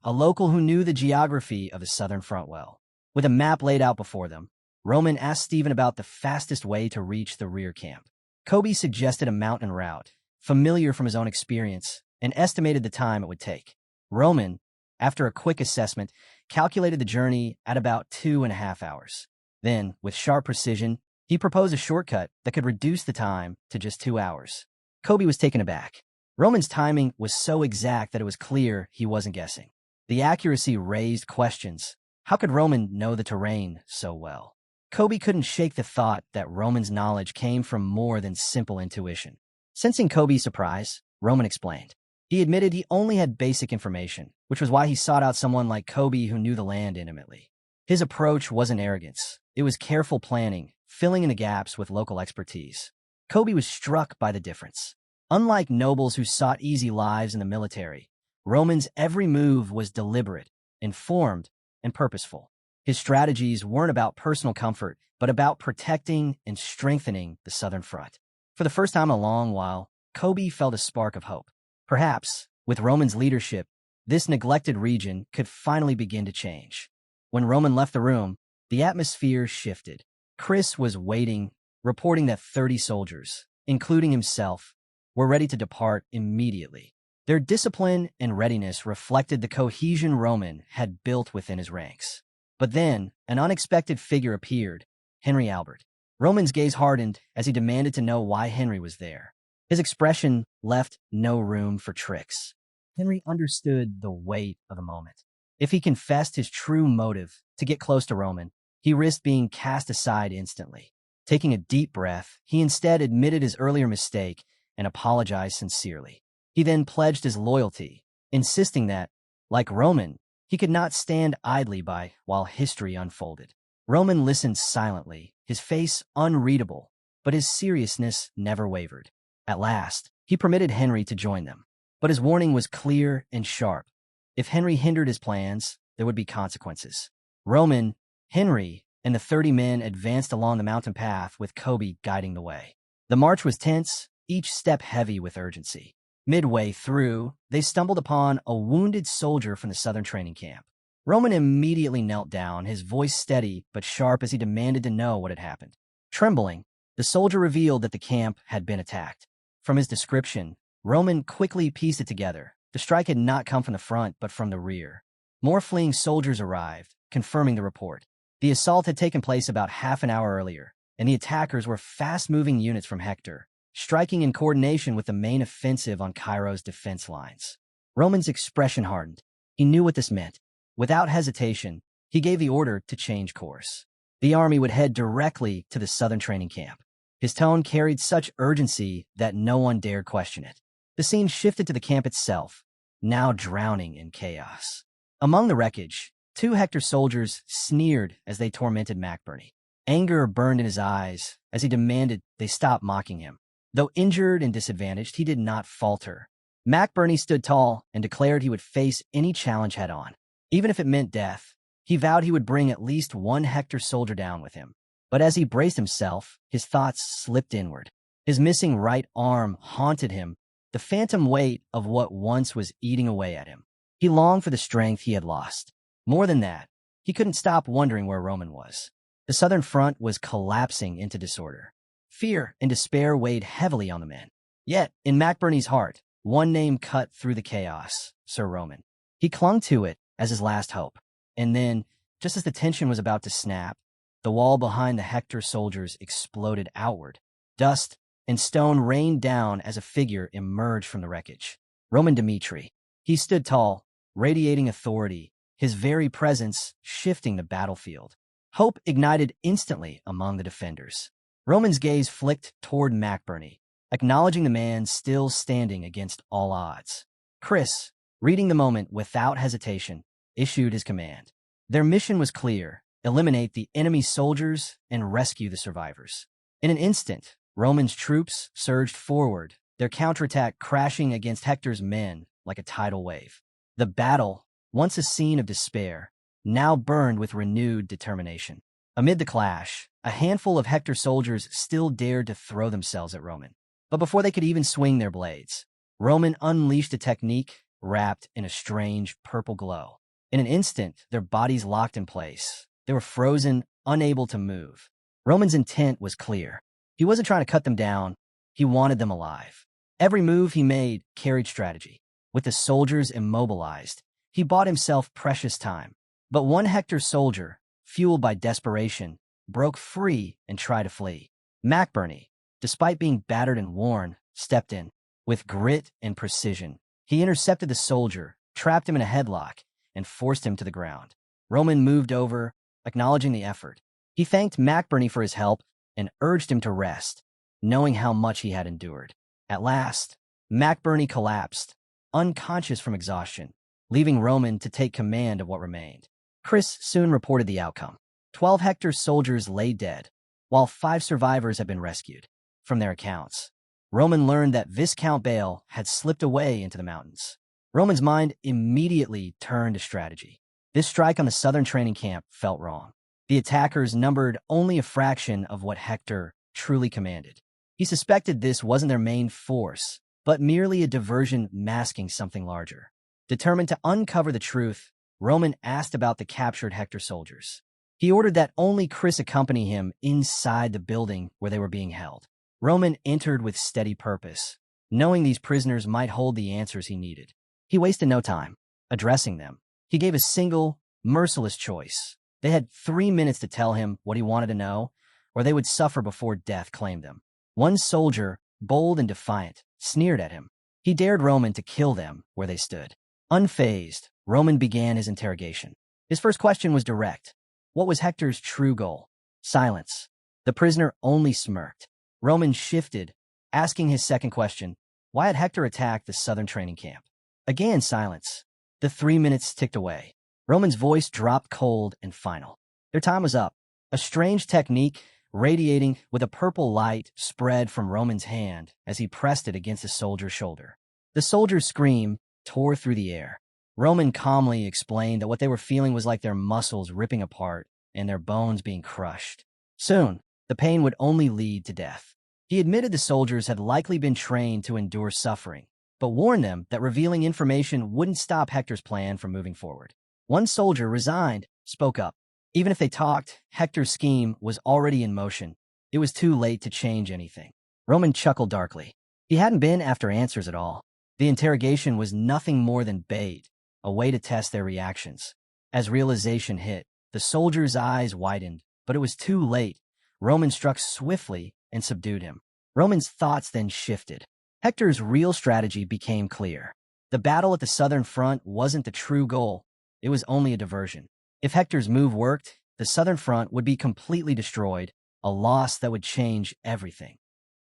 a local who knew the geography of the southern front well. With a map laid out before them, Roman asked Stephen about the fastest way to reach the rear camp. Kobe suggested a mountain route, familiar from his own experience, and estimated the time it would take. Roman, after a quick assessment, calculated the journey at about 2.5 hours. Then, with sharp precision, he proposed a shortcut that could reduce the time to just 2 hours. Kobe was taken aback. Roman's timing was so exact that it was clear he wasn't guessing. The accuracy raised questions. How could Roman know the terrain so well? Kobe couldn't shake the thought that Roman's knowledge came from more than simple intuition. Sensing Kobe's surprise, Roman explained. He admitted he only had basic information, which was why he sought out someone like Kobe who knew the land intimately. His approach wasn't arrogance. It was careful planning, filling in the gaps with local expertise. Kobe was struck by the difference. Unlike nobles who sought easy lives in the military, Roman's every move was deliberate, informed, and purposeful. His strategies weren't about personal comfort, but about protecting and strengthening the southern front. For the first time in a long while, Kobe felt a spark of hope. Perhaps, with Roman's leadership, this neglected region could finally begin to change. When Roman left the room, the atmosphere shifted. Chris was waiting, reporting that 30 soldiers, including himself, were ready to depart immediately. Their discipline and readiness reflected the cohesion Roman had built within his ranks. But then, an unexpected figure appeared, Henry Albert. Roman's gaze hardened as he demanded to know why Henry was there. His expression left no room for tricks. Henry understood the weight of the moment. If he confessed his true motive to get close to Roman, he risked being cast aside instantly. Taking a deep breath, he instead admitted his earlier mistake and apologized sincerely. He then pledged his loyalty, insisting that, like Roman, he could not stand idly by while history unfolded. Roman listened silently, his face unreadable, but his seriousness never wavered. At last, he permitted Henry to join them. But his warning was clear and sharp. If Henry hindered his plans, there would be consequences. Roman, Henry, and the 30 men advanced along the mountain path with Kobe guiding the way. The march was tense, each step heavy with urgency. Midway through, they stumbled upon a wounded soldier from the southern training camp. Roman immediately knelt down, his voice steady but sharp as he demanded to know what had happened. Trembling, the soldier revealed that the camp had been attacked. From his description, Roman quickly pieced it together. The strike had not come from the front, but from the rear. More fleeing soldiers arrived, confirming the report. The assault had taken place about half an hour earlier, and the attackers were fast-moving units from Hector, striking in coordination with the main offensive on Cairo's defense lines. Roman's expression hardened. He knew what this meant. Without hesitation, he gave the order to change course. The army would head directly to the southern training camp. His tone carried such urgency that no one dared question it. The scene shifted to the camp itself, now drowning in chaos. Among the wreckage, 2 Hector soldiers sneered as they tormented McBurney. Anger burned in his eyes as he demanded they stop mocking him. Though injured and disadvantaged, he did not falter. McBurney stood tall and declared he would face any challenge head-on. Even if it meant death, he vowed he would bring at least 1 Hector soldier down with him. But as he braced himself, his thoughts slipped inward. His missing right arm haunted him, the phantom weight of what once was eating away at him. He longed for the strength he had lost. More than that, he couldn't stop wondering where Roman was. The southern front was collapsing into disorder. Fear and despair weighed heavily on the men. Yet, in McBurney's heart, one name cut through the chaos: Sir Roman. He clung to it as his last hope. And then, just as the tension was about to snap, the wall behind the Hector soldiers exploded outward. Dust and stone rained down as a figure emerged from the wreckage. Roman Dmitri. He stood tall, radiating authority, his very presence shifting the battlefield. Hope ignited instantly among the defenders. Roman's gaze flicked toward McBurney, acknowledging the man still standing against all odds. Chris, reading the moment without hesitation, issued his command. Their mission was clear: eliminate the enemy soldiers and rescue the survivors. In an instant, Roman's troops surged forward, their counterattack crashing against Hector's men like a tidal wave. The battle, once a scene of despair, now burned with renewed determination. Amid the clash, a handful of Hector soldiers still dared to throw themselves at Roman. But before they could even swing their blades, Roman unleashed a technique wrapped in a strange purple glow. In an instant, their bodies locked in place. They were frozen, unable to move. Roman's intent was clear. He wasn't trying to cut them down. He wanted them alive. Every move he made carried strategy. With the soldiers immobilized, he bought himself precious time. But one Hector soldier, fueled by desperation, broke free and tried to flee. McBurney, despite being battered and worn, stepped in. With grit and precision, he intercepted the soldier, trapped him in a headlock, and forced him to the ground. Roman moved over, acknowledging the effort. He thanked McBurney for his help and urged him to rest, knowing how much he had endured. At last, McBurney collapsed, unconscious from exhaustion, leaving Roman to take command of what remained. Chris soon reported the outcome. 12 Hector soldiers lay dead, while 5 survivors had been rescued. From their accounts, Roman learned that Viscount Bale had slipped away into the mountains. Roman's mind immediately turned to strategy. This strike on the southern training camp felt wrong. The attackers numbered only a fraction of what Hector truly commanded. He suspected this wasn't their main force, but merely a diversion masking something larger. Determined to uncover the truth, Roman asked about the captured Hector soldiers. He ordered that only Chris accompany him inside the building where they were being held. Roman entered with steady purpose, knowing these prisoners might hold the answers he needed. He wasted no time addressing them. He gave a single, merciless choice. They had 3 minutes to tell him what he wanted to know, or they would suffer before death claimed them. One soldier, bold and defiant, sneered at him. He dared Roman to kill them where they stood. Unfazed, Roman began his interrogation. His first question was direct. What was Hector's true goal? Silence. The prisoner only smirked. Roman shifted, asking his second question, why had Hector attacked the southern training camp? Again, silence. The 3 minutes ticked away. Roman's voice dropped cold and final. Their time was up. A strange technique, radiating with a purple light, spread from Roman's hand as he pressed it against the soldier's shoulder. The soldier's scream tore through the air. Roman calmly explained that what they were feeling was like their muscles ripping apart and their bones being crushed. Soon, the pain would only lead to death. He admitted the soldiers had likely been trained to endure suffering, but warned them that revealing information wouldn't stop Hector's plan from moving forward. One soldier, resigned, spoke up. Even if they talked, Hector's scheme was already in motion. It was too late to change anything. Roman chuckled darkly. He hadn't been after answers at all. The interrogation was nothing more than bait, a way to test their reactions. As realization hit, the soldier's eyes widened, but it was too late. Roman struck swiftly and subdued him. Roman's thoughts then shifted. Hector's real strategy became clear. The battle at the southern front wasn't the true goal. It was only a diversion. If Hector's move worked, the southern front would be completely destroyed, a loss that would change everything.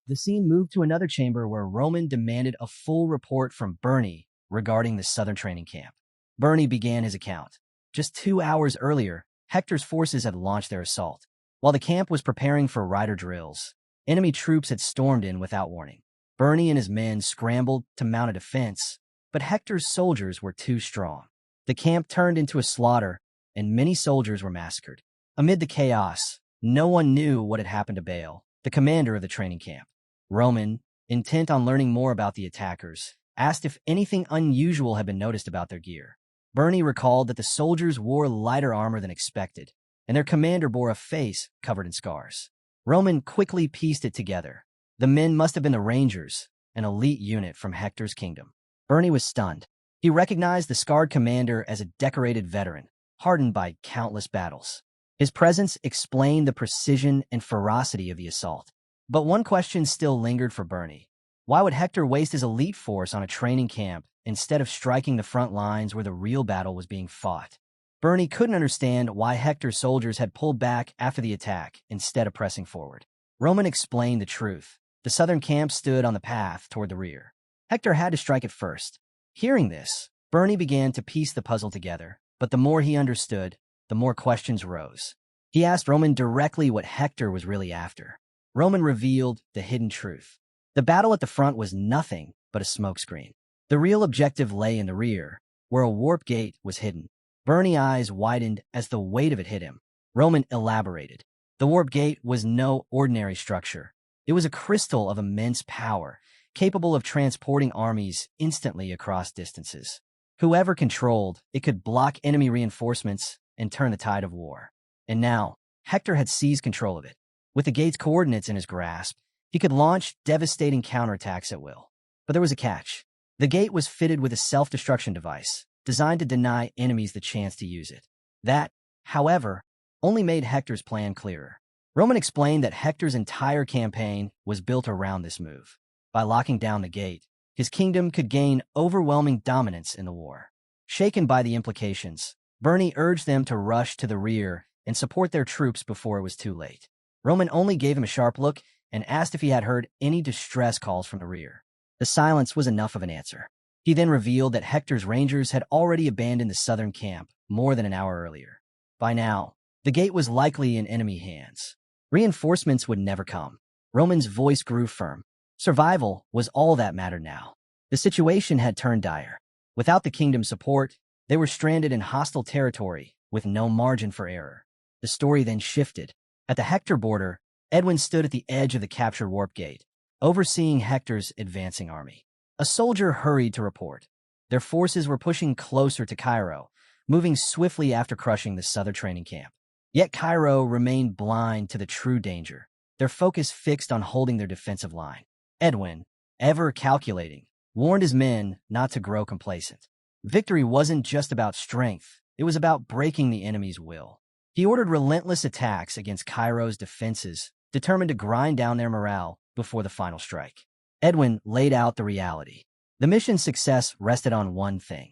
The scene moved to another chamber where Roman demanded a full report from Bernie regarding the southern training camp. Bernie began his account. Just 2 hours earlier, Hector's forces had launched their assault. While the camp was preparing for rider drills, enemy troops had stormed in without warning. Bernie and his men scrambled to mount a defense, but Hector's soldiers were too strong. The camp turned into a slaughter, and many soldiers were massacred. Amid the chaos, no one knew what had happened to Bale, the commander of the training camp. Roman, intent on learning more about the attackers, asked if anything unusual had been noticed about their gear. Bernie recalled that the soldiers wore lighter armor than expected, and their commander bore a face covered in scars. Roman quickly pieced it together. The men must have been the Rangers, an elite unit from Hector's kingdom. Bernie was stunned. He recognized the scarred commander as a decorated veteran, hardened by countless battles. His presence explained the precision and ferocity of the assault. But one question still lingered for Bernie. Why would Hector waste his elite force on a training camp instead of striking the front lines where the real battle was being fought? Bernie couldn't understand why Hector's soldiers had pulled back after the attack instead of pressing forward. Roman explained the truth. The southern camp stood on the path toward the rear. Hector had to strike it first. Hearing this, Bernie began to piece the puzzle together, but the more he understood, the more questions rose. He asked Roman directly what Hector was really after. Roman revealed the hidden truth. The battle at the front was nothing but a smokescreen. The real objective lay in the rear, where a warp gate was hidden. Bernie's eyes widened as the weight of it hit him. Roman elaborated. The warp gate was no ordinary structure. It was a crystal of immense power, capable of transporting armies instantly across distances. Whoever controlled it could block enemy reinforcements and turn the tide of war. And now, Hector had seized control of it. With the gate's coordinates in his grasp, he could launch devastating counterattacks at will. But there was a catch. The gate was fitted with a self-destruction device, designed to deny enemies the chance to use it. That, however, only made Hector's plan clearer. Roman explained that Hector's entire campaign was built around this move. By locking down the gate, his kingdom could gain overwhelming dominance in the war. Shaken by the implications, Bernie urged them to rush to the rear and support their troops before it was too late. Roman only gave him a sharp look and asked if he had heard any distress calls from the rear. The silence was enough of an answer. He then revealed that Hector's Rangers had already abandoned the southern camp more than an hour earlier. By now, the gate was likely in enemy hands. Reinforcements would never come. Roman's voice grew firm. Survival was all that mattered now. The situation had turned dire. Without the kingdom's support, they were stranded in hostile territory with no margin for error. The story then shifted. At the Hector border, Edwin stood at the edge of the captured warp gate, overseeing Hector's advancing army. A soldier hurried to report. Their forces were pushing closer to Cairo, moving swiftly after crushing the southern training camp. Yet Cairo remained blind to the true danger, their focus fixed on holding their defensive line. Edwin, ever calculating, warned his men not to grow complacent. Victory wasn't just about strength, it was about breaking the enemy's will. He ordered relentless attacks against Cairo's defenses, determined to grind down their morale before the final strike. Edwin laid out the reality. The mission's success rested on one thing: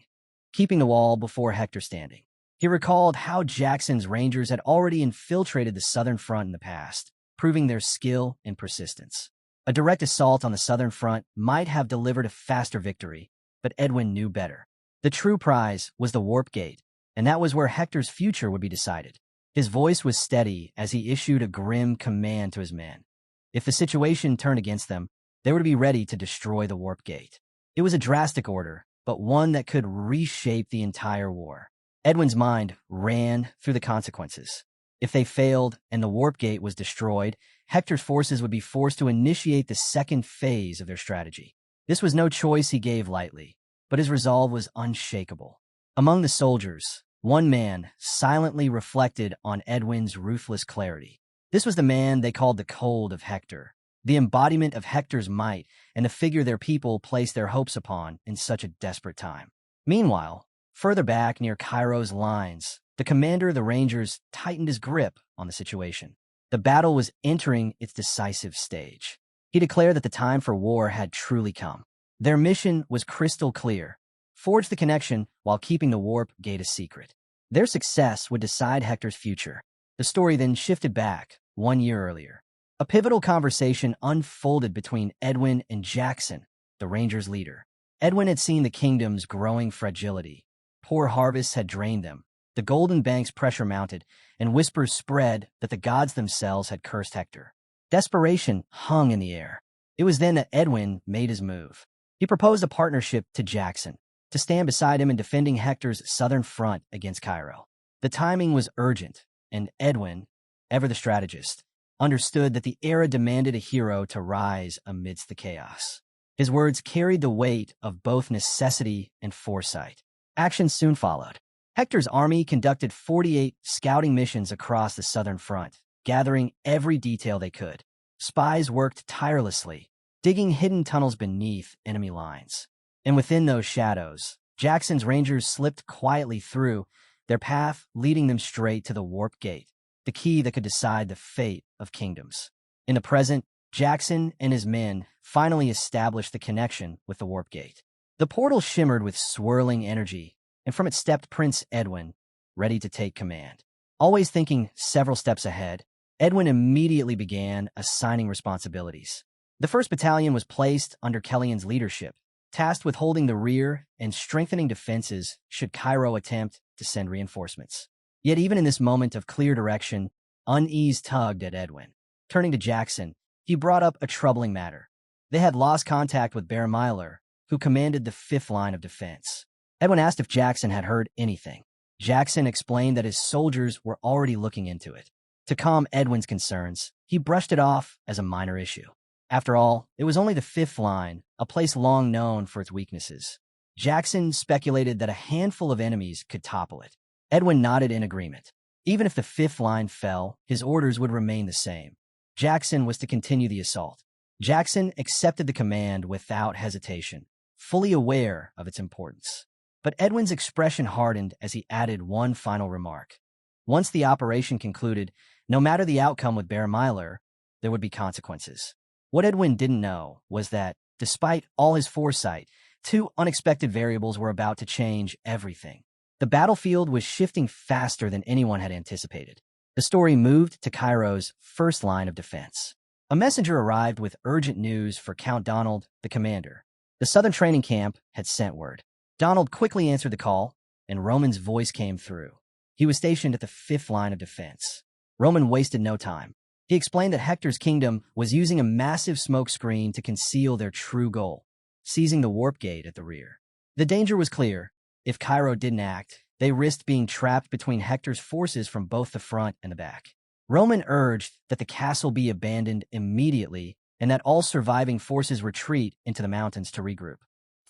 keeping the wall before Hector standing. He recalled how Jackson's Rangers had already infiltrated the southern front in the past, proving their skill and persistence. A direct assault on the southern front might have delivered a faster victory, but Edwin knew better. The true prize was the warp gate, and that was where Hector's future would be decided. His voice was steady as he issued a grim command to his men. If the situation turned against them, they were to be ready to destroy the warp gate. It was a drastic order, but one that could reshape the entire war. Edwin's mind ran through the consequences. If they failed and the warp gate was destroyed, Hector's forces would be forced to initiate the second phase of their strategy. This was no choice he gave lightly, but his resolve was unshakable. Among the soldiers, one man silently reflected on Edwin's ruthless clarity. This was the man they called the Cold of Hector, the embodiment of Hector's might and the figure their people placed their hopes upon in such a desperate time. Meanwhile, further back near Cairo's lines, the commander of the Rangers tightened his grip on the situation. The battle was entering its decisive stage. He declared that the time for war had truly come. Their mission was crystal clear: forge the connection while keeping the warp gate a secret. Their success would decide Hector's future. The story then shifted back 1 year earlier. A pivotal conversation unfolded between Edwin and Jackson, the Rangers' leader. Edwin had seen the kingdom's growing fragility. Poor harvests had drained them. The Golden Bank's pressure mounted, and whispers spread that the gods themselves had cursed Hector. Desperation hung in the air. It was then that Edwin made his move. He proposed a partnership to Jackson, to stand beside him in defending Hector's southern front against Cairo. The timing was urgent, and Edwin, ever the strategist, understood that the era demanded a hero to rise amidst the chaos. His words carried the weight of both necessity and foresight. Action soon followed. Hector's army conducted 48 scouting missions across the southern front, gathering every detail they could. Spies worked tirelessly, digging hidden tunnels beneath enemy lines. And within those shadows, Jackson's Rangers slipped quietly through, their path leading them straight to the Warp Gate, the key that could decide the fate of kingdoms. In the present, Jackson and his men finally established the connection with the Warp Gate. The portal shimmered with swirling energy, and from it stepped Prince Edwin, ready to take command. Always thinking several steps ahead, Edwin immediately began assigning responsibilities. The 1st Battalion was placed under Kellyan's leadership, tasked with holding the rear and strengthening defenses should Cairo attempt to send reinforcements. Yet even in this moment of clear direction, unease tugged at Edwin. Turning to Jackson, he brought up a troubling matter. They had lost contact with Baron Myler, who commanded the 5th line of defense. Edwin asked if Jackson had heard anything. Jackson explained that his soldiers were already looking into it. To calm Edwin's concerns, he brushed it off as a minor issue. After all, it was only the 5th line, a place long known for its weaknesses. Jackson speculated that a handful of enemies could topple it. Edwin nodded in agreement. Even if the 5th line fell, his orders would remain the same. Jackson was to continue the assault. Jackson accepted the command without hesitation, fully aware of its importance. But Edwin's expression hardened as he added one final remark. Once the operation concluded, no matter the outcome with Baron Myler, there would be consequences. What Edwin didn't know was that, despite all his foresight, 2 unexpected variables were about to change everything. The battlefield was shifting faster than anyone had anticipated. The story moved to Cairo's 1st line of defense. A messenger arrived with urgent news for Count Donald, the commander. The southern training camp had sent word. Donald quickly answered the call, and Roman's voice came through. He was stationed at the 5th line of defense. Roman wasted no time. He explained that Hector's kingdom was using a massive smoke screen to conceal their true goal, seizing the Warp Gate at the rear. The danger was clear. If Cairo didn't act, they risked being trapped between Hector's forces from both the front and the back. Roman urged that the castle be abandoned immediately and that all surviving forces retreat into the mountains to regroup.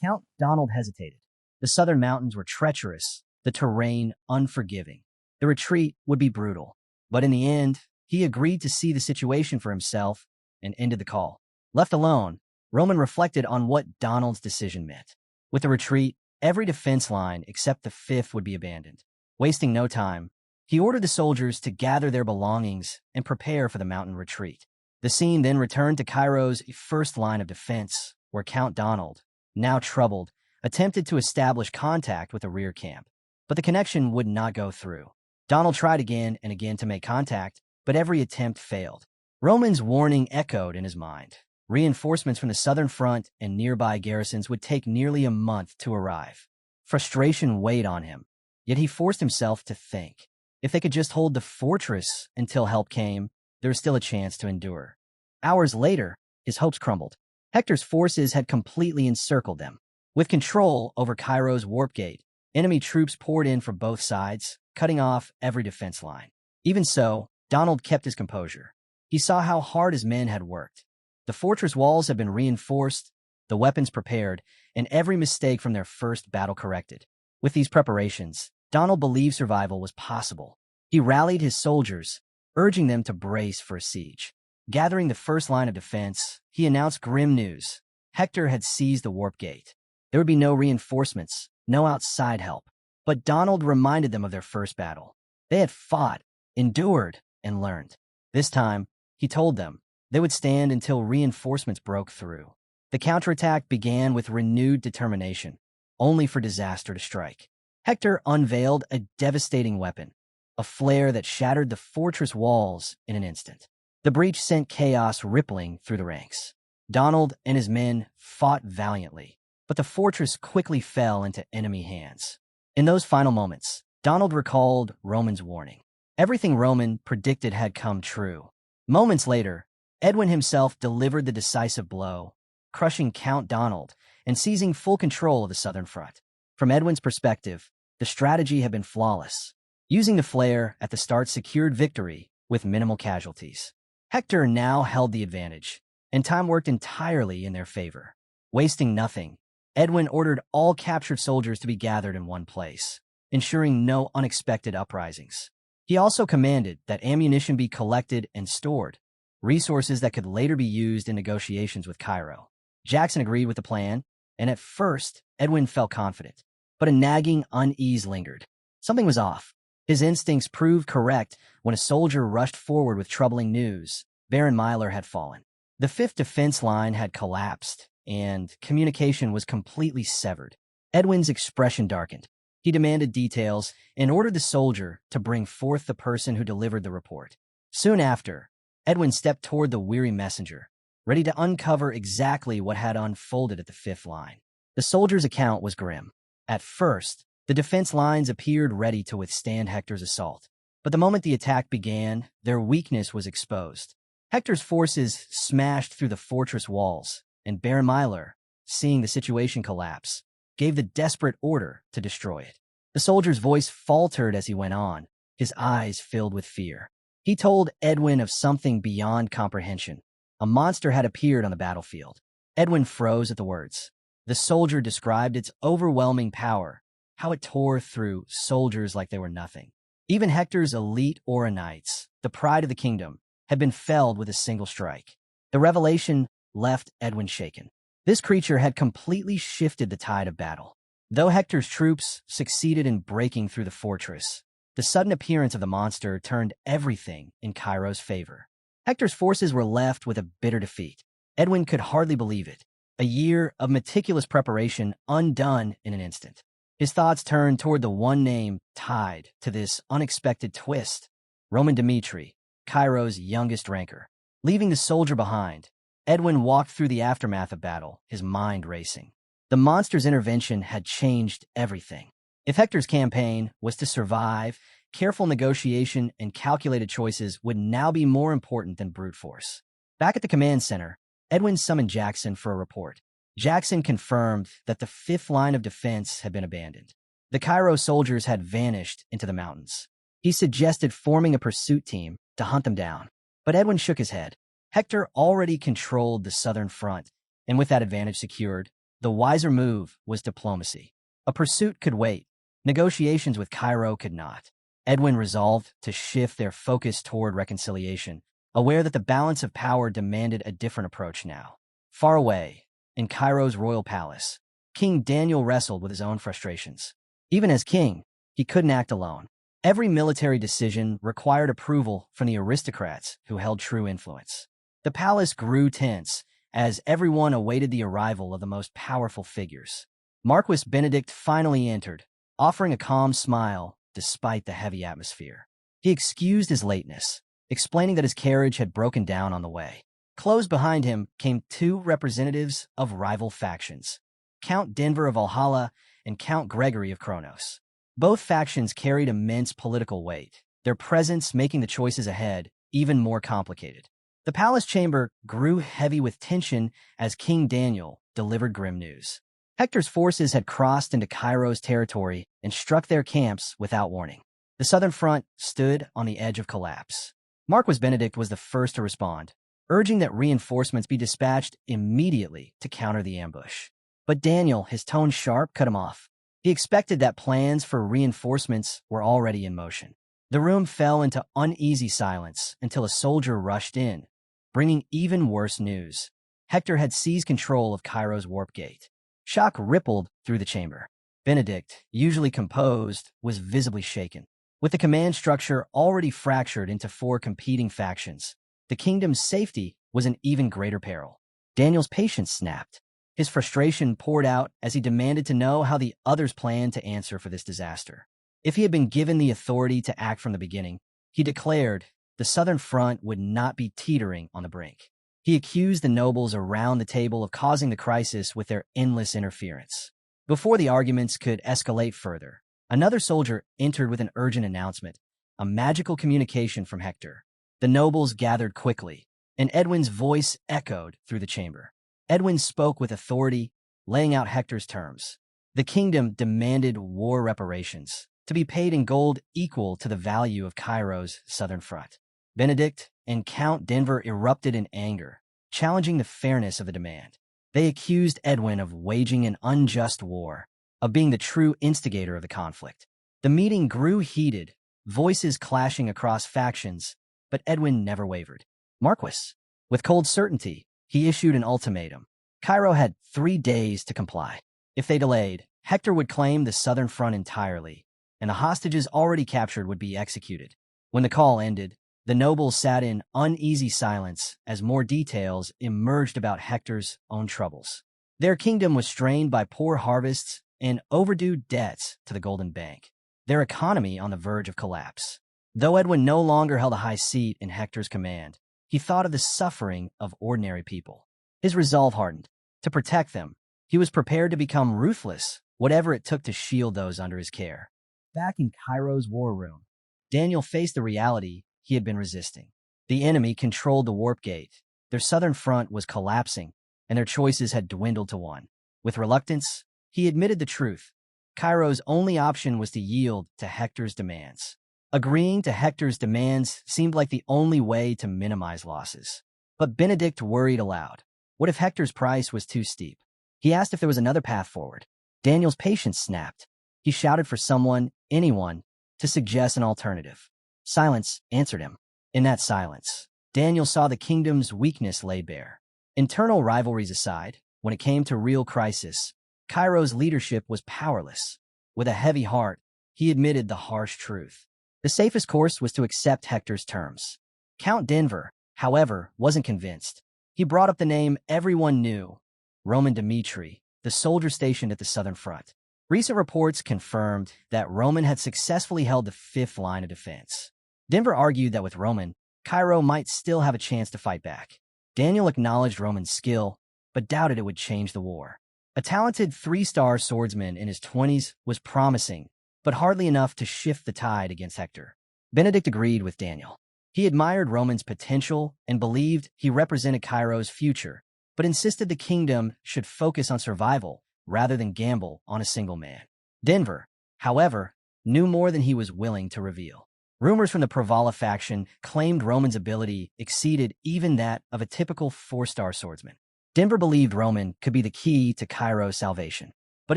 Count Donald hesitated. The southern mountains were treacherous, the terrain unforgiving. The retreat would be brutal. But in the end, he agreed to see the situation for himself and ended the call. Left alone, Roman reflected on what Donald's decision meant. With the retreat, every defense line except the 5th would be abandoned. Wasting no time, he ordered the soldiers to gather their belongings and prepare for the mountain retreat. The scene then returned to Cairo's 1st line of defense, where Count Donald, now troubled, attempted to establish contact with the rear camp. But the connection would not go through. Donald tried again and again to make contact, but every attempt failed. Roman's warning echoed in his mind. Reinforcements from the southern front and nearby garrisons would take nearly a month to arrive. Frustration weighed on him, yet he forced himself to think. If they could just hold the fortress until help came, there was still a chance to endure. Hours later, his hopes crumbled. Hector's forces had completely encircled them. With control over Cairo's Warp Gate, enemy troops poured in from both sides, cutting off every defense line. Even so, Donald kept his composure. He saw how hard his men had worked. The fortress walls had been reinforced, the weapons prepared, and every mistake from their first battle corrected. With these preparations, Donald believed survival was possible. He rallied his soldiers, urging them to brace for a siege. Gathering the 1st line of defense, he announced grim news. Hector had seized the Warp Gate. There would be no reinforcements, no outside help. But Donald reminded them of their first battle. They had fought, endured, and learned. This time, he told them, they would stand until reinforcements broke through. The counterattack began with renewed determination, only for disaster to strike. Hector unveiled a devastating weapon, a flare that shattered the fortress walls in an instant. The breach sent chaos rippling through the ranks. Donald and his men fought valiantly, but the fortress quickly fell into enemy hands. In those final moments, Donald recalled Roman's warning. Everything Roman predicted had come true. Moments later, Edwin himself delivered the decisive blow, crushing Count Donald and seizing full control of the southern front. From Edwin's perspective, the strategy had been flawless. Using the flare at the start secured victory with minimal casualties. Hector now held the advantage, and time worked entirely in their favor. Wasting nothing, Edwin ordered all captured soldiers to be gathered in one place, ensuring no unexpected uprisings. He also commanded that ammunition be collected and stored, resources that could later be used in negotiations with Cairo. Jackson agreed with the plan, and at first, Edwin felt confident. But a nagging unease lingered. Something was off. His instincts proved correct when a soldier rushed forward with troubling news. Baron Myler had fallen. The 5th defense line had collapsed, and communication was completely severed. Edwin's expression darkened. He demanded details and ordered the soldier to bring forth the person who delivered the report. Soon after, Edwin stepped toward the weary messenger, ready to uncover exactly what had unfolded at the 5th line. The soldier's account was grim. At first, the defense lines appeared ready to withstand Hector's assault. But the moment the attack began, their weakness was exposed. Hector's forces smashed through the fortress walls, and Baron Myler, seeing the situation collapse, gave the desperate order to destroy it. The soldier's voice faltered as he went on, his eyes filled with fear. He told Edwin of something beyond comprehension. A monster had appeared on the battlefield. Edwin froze at the words. The soldier described its overwhelming power, how it tore through soldiers like they were nothing. Even Hector's elite Aura Knights, the pride of the kingdom, had been felled with a single strike. The revelation left Edwin shaken. This creature had completely shifted the tide of battle. Though Hector's troops succeeded in breaking through the fortress, the sudden appearance of the monster turned everything in Cairo's favor. Hector's forces were left with a bitter defeat. Edwin could hardly believe it. A year of meticulous preparation undone in an instant. His thoughts turned toward the one name tied to this unexpected twist, Roman Dmitri, Cairo's youngest ranker. Leaving the soldier behind, Edwin walked through the aftermath of battle, his mind racing. The monster's intervention had changed everything. If Hector's campaign was to survive, careful negotiation and calculated choices would now be more important than brute force. Back at the command center, Edwin summoned Jackson for a report. Jackson confirmed that the 5th line of defense had been abandoned. The Cairo soldiers had vanished into the mountains. He suggested forming a pursuit team to hunt them down. But Edwin shook his head. Hector already controlled the southern front, and with that advantage secured, the wiser move was diplomacy. A pursuit could wait. Negotiations with Cairo could not. Edwin resolved to shift their focus toward reconciliation, aware that the balance of power demanded a different approach now. Far away, in Cairo's royal palace, King Daniel wrestled with his own frustrations. Even as king, he couldn't act alone. Every military decision required approval from the aristocrats who held true influence. The palace grew tense as everyone awaited the arrival of the most powerful figures. Marquis Benedict finally entered, offering a calm smile despite the heavy atmosphere. He excused his lateness, explaining that his carriage had broken down on the way. Close behind him came 2 representatives of rival factions, Count Denver of Valhalla and Count Gregory of Kronos. Both factions carried immense political weight, their presence making the choices ahead even more complicated. The palace chamber grew heavy with tension as King Daniel delivered grim news. Hector's forces had crossed into Cairo's territory and struck their camps without warning. The southern front stood on the edge of collapse. Marquis Benedict was the first to respond, urging that reinforcements be dispatched immediately to counter the ambush. But Daniel, his tone sharp, cut him off. He expected that plans for reinforcements were already in motion. The room fell into uneasy silence until a soldier rushed in, bringing even worse news. Hector had seized control of Cairo's warp gate. Shock rippled through the chamber. Benedict, usually composed, was visibly shaken. With the command structure already fractured into 4 competing factions, the kingdom's safety was in even greater peril. Daniel's patience snapped. His frustration poured out as he demanded to know how the others planned to answer for this disaster. If he had been given the authority to act from the beginning, he declared the Southern Front would not be teetering on the brink. He accused the nobles around the table of causing the crisis with their endless interference. Before the arguments could escalate further, another soldier entered with an urgent announcement, a magical communication from Hector. The nobles gathered quickly, and Edwin's voice echoed through the chamber. Edwin spoke with authority, laying out Hector's terms. The kingdom demanded war reparations, to be paid in gold equal to the value of Cairo's southern front. Benedict and Count Denver erupted in anger, challenging the fairness of the demand. They accused Edwin of waging an unjust war, of being the true instigator of the conflict. The meeting grew heated, voices clashing across factions, but Edwin never wavered. Marquis. With cold certainty, he issued an ultimatum. Cairo had 3 days to comply. If they delayed, Hector would claim the southern front entirely, and the hostages already captured would be executed. When the call ended, the nobles sat in uneasy silence as more details emerged about Hector's own troubles. Their kingdom was strained by poor harvests and overdue debts to the Golden Bank, their economy on the verge of collapse. Though Edwin no longer held a high seat in Hector's command, he thought of the suffering of ordinary people. His resolve hardened. To protect them, he was prepared to become ruthless, whatever it took to shield those under his care. Back in Cairo's war room, Daniel faced the reality he had been resisting. The enemy controlled the warp gate. Their southern front was collapsing, and their choices had dwindled to one. With reluctance, he admitted the truth. Cairo's only option was to yield to Hector's demands. Agreeing to Hector's demands seemed like the only way to minimize losses. But Benedict worried aloud. What if Hector's price was too steep? He asked if there was another path forward. Daniel's patience snapped. He shouted for someone, anyone, to suggest an alternative. Silence answered him. In that silence, Daniel saw the kingdom's weakness laid bare. Internal rivalries aside, when it came to real crisis, Cairo's leadership was powerless. With a heavy heart, he admitted the harsh truth. The safest course was to accept Hector's terms. Count Denver, however, wasn't convinced. He brought up the name everyone knew, Roman Dmitri, the soldier stationed at the southern front. Recent reports confirmed that Roman had successfully held the fifth line of defense. Denver argued that with Roman, Cairo might still have a chance to fight back. Daniel acknowledged Roman's skill, but doubted it would change the war. A talented 3-star swordsman in his 20s was promising, but hardly enough to shift the tide against Hector. Benedict agreed with Daniel. He admired Roman's potential and believed he represented Cairo's future, but insisted the kingdom should focus on survival rather than gamble on a single man. Denver, however, knew more than he was willing to reveal. Rumors from the Pravala faction claimed Roman's ability exceeded even that of a typical 4-star swordsman. Denver believed Roman could be the key to Cairo's salvation. But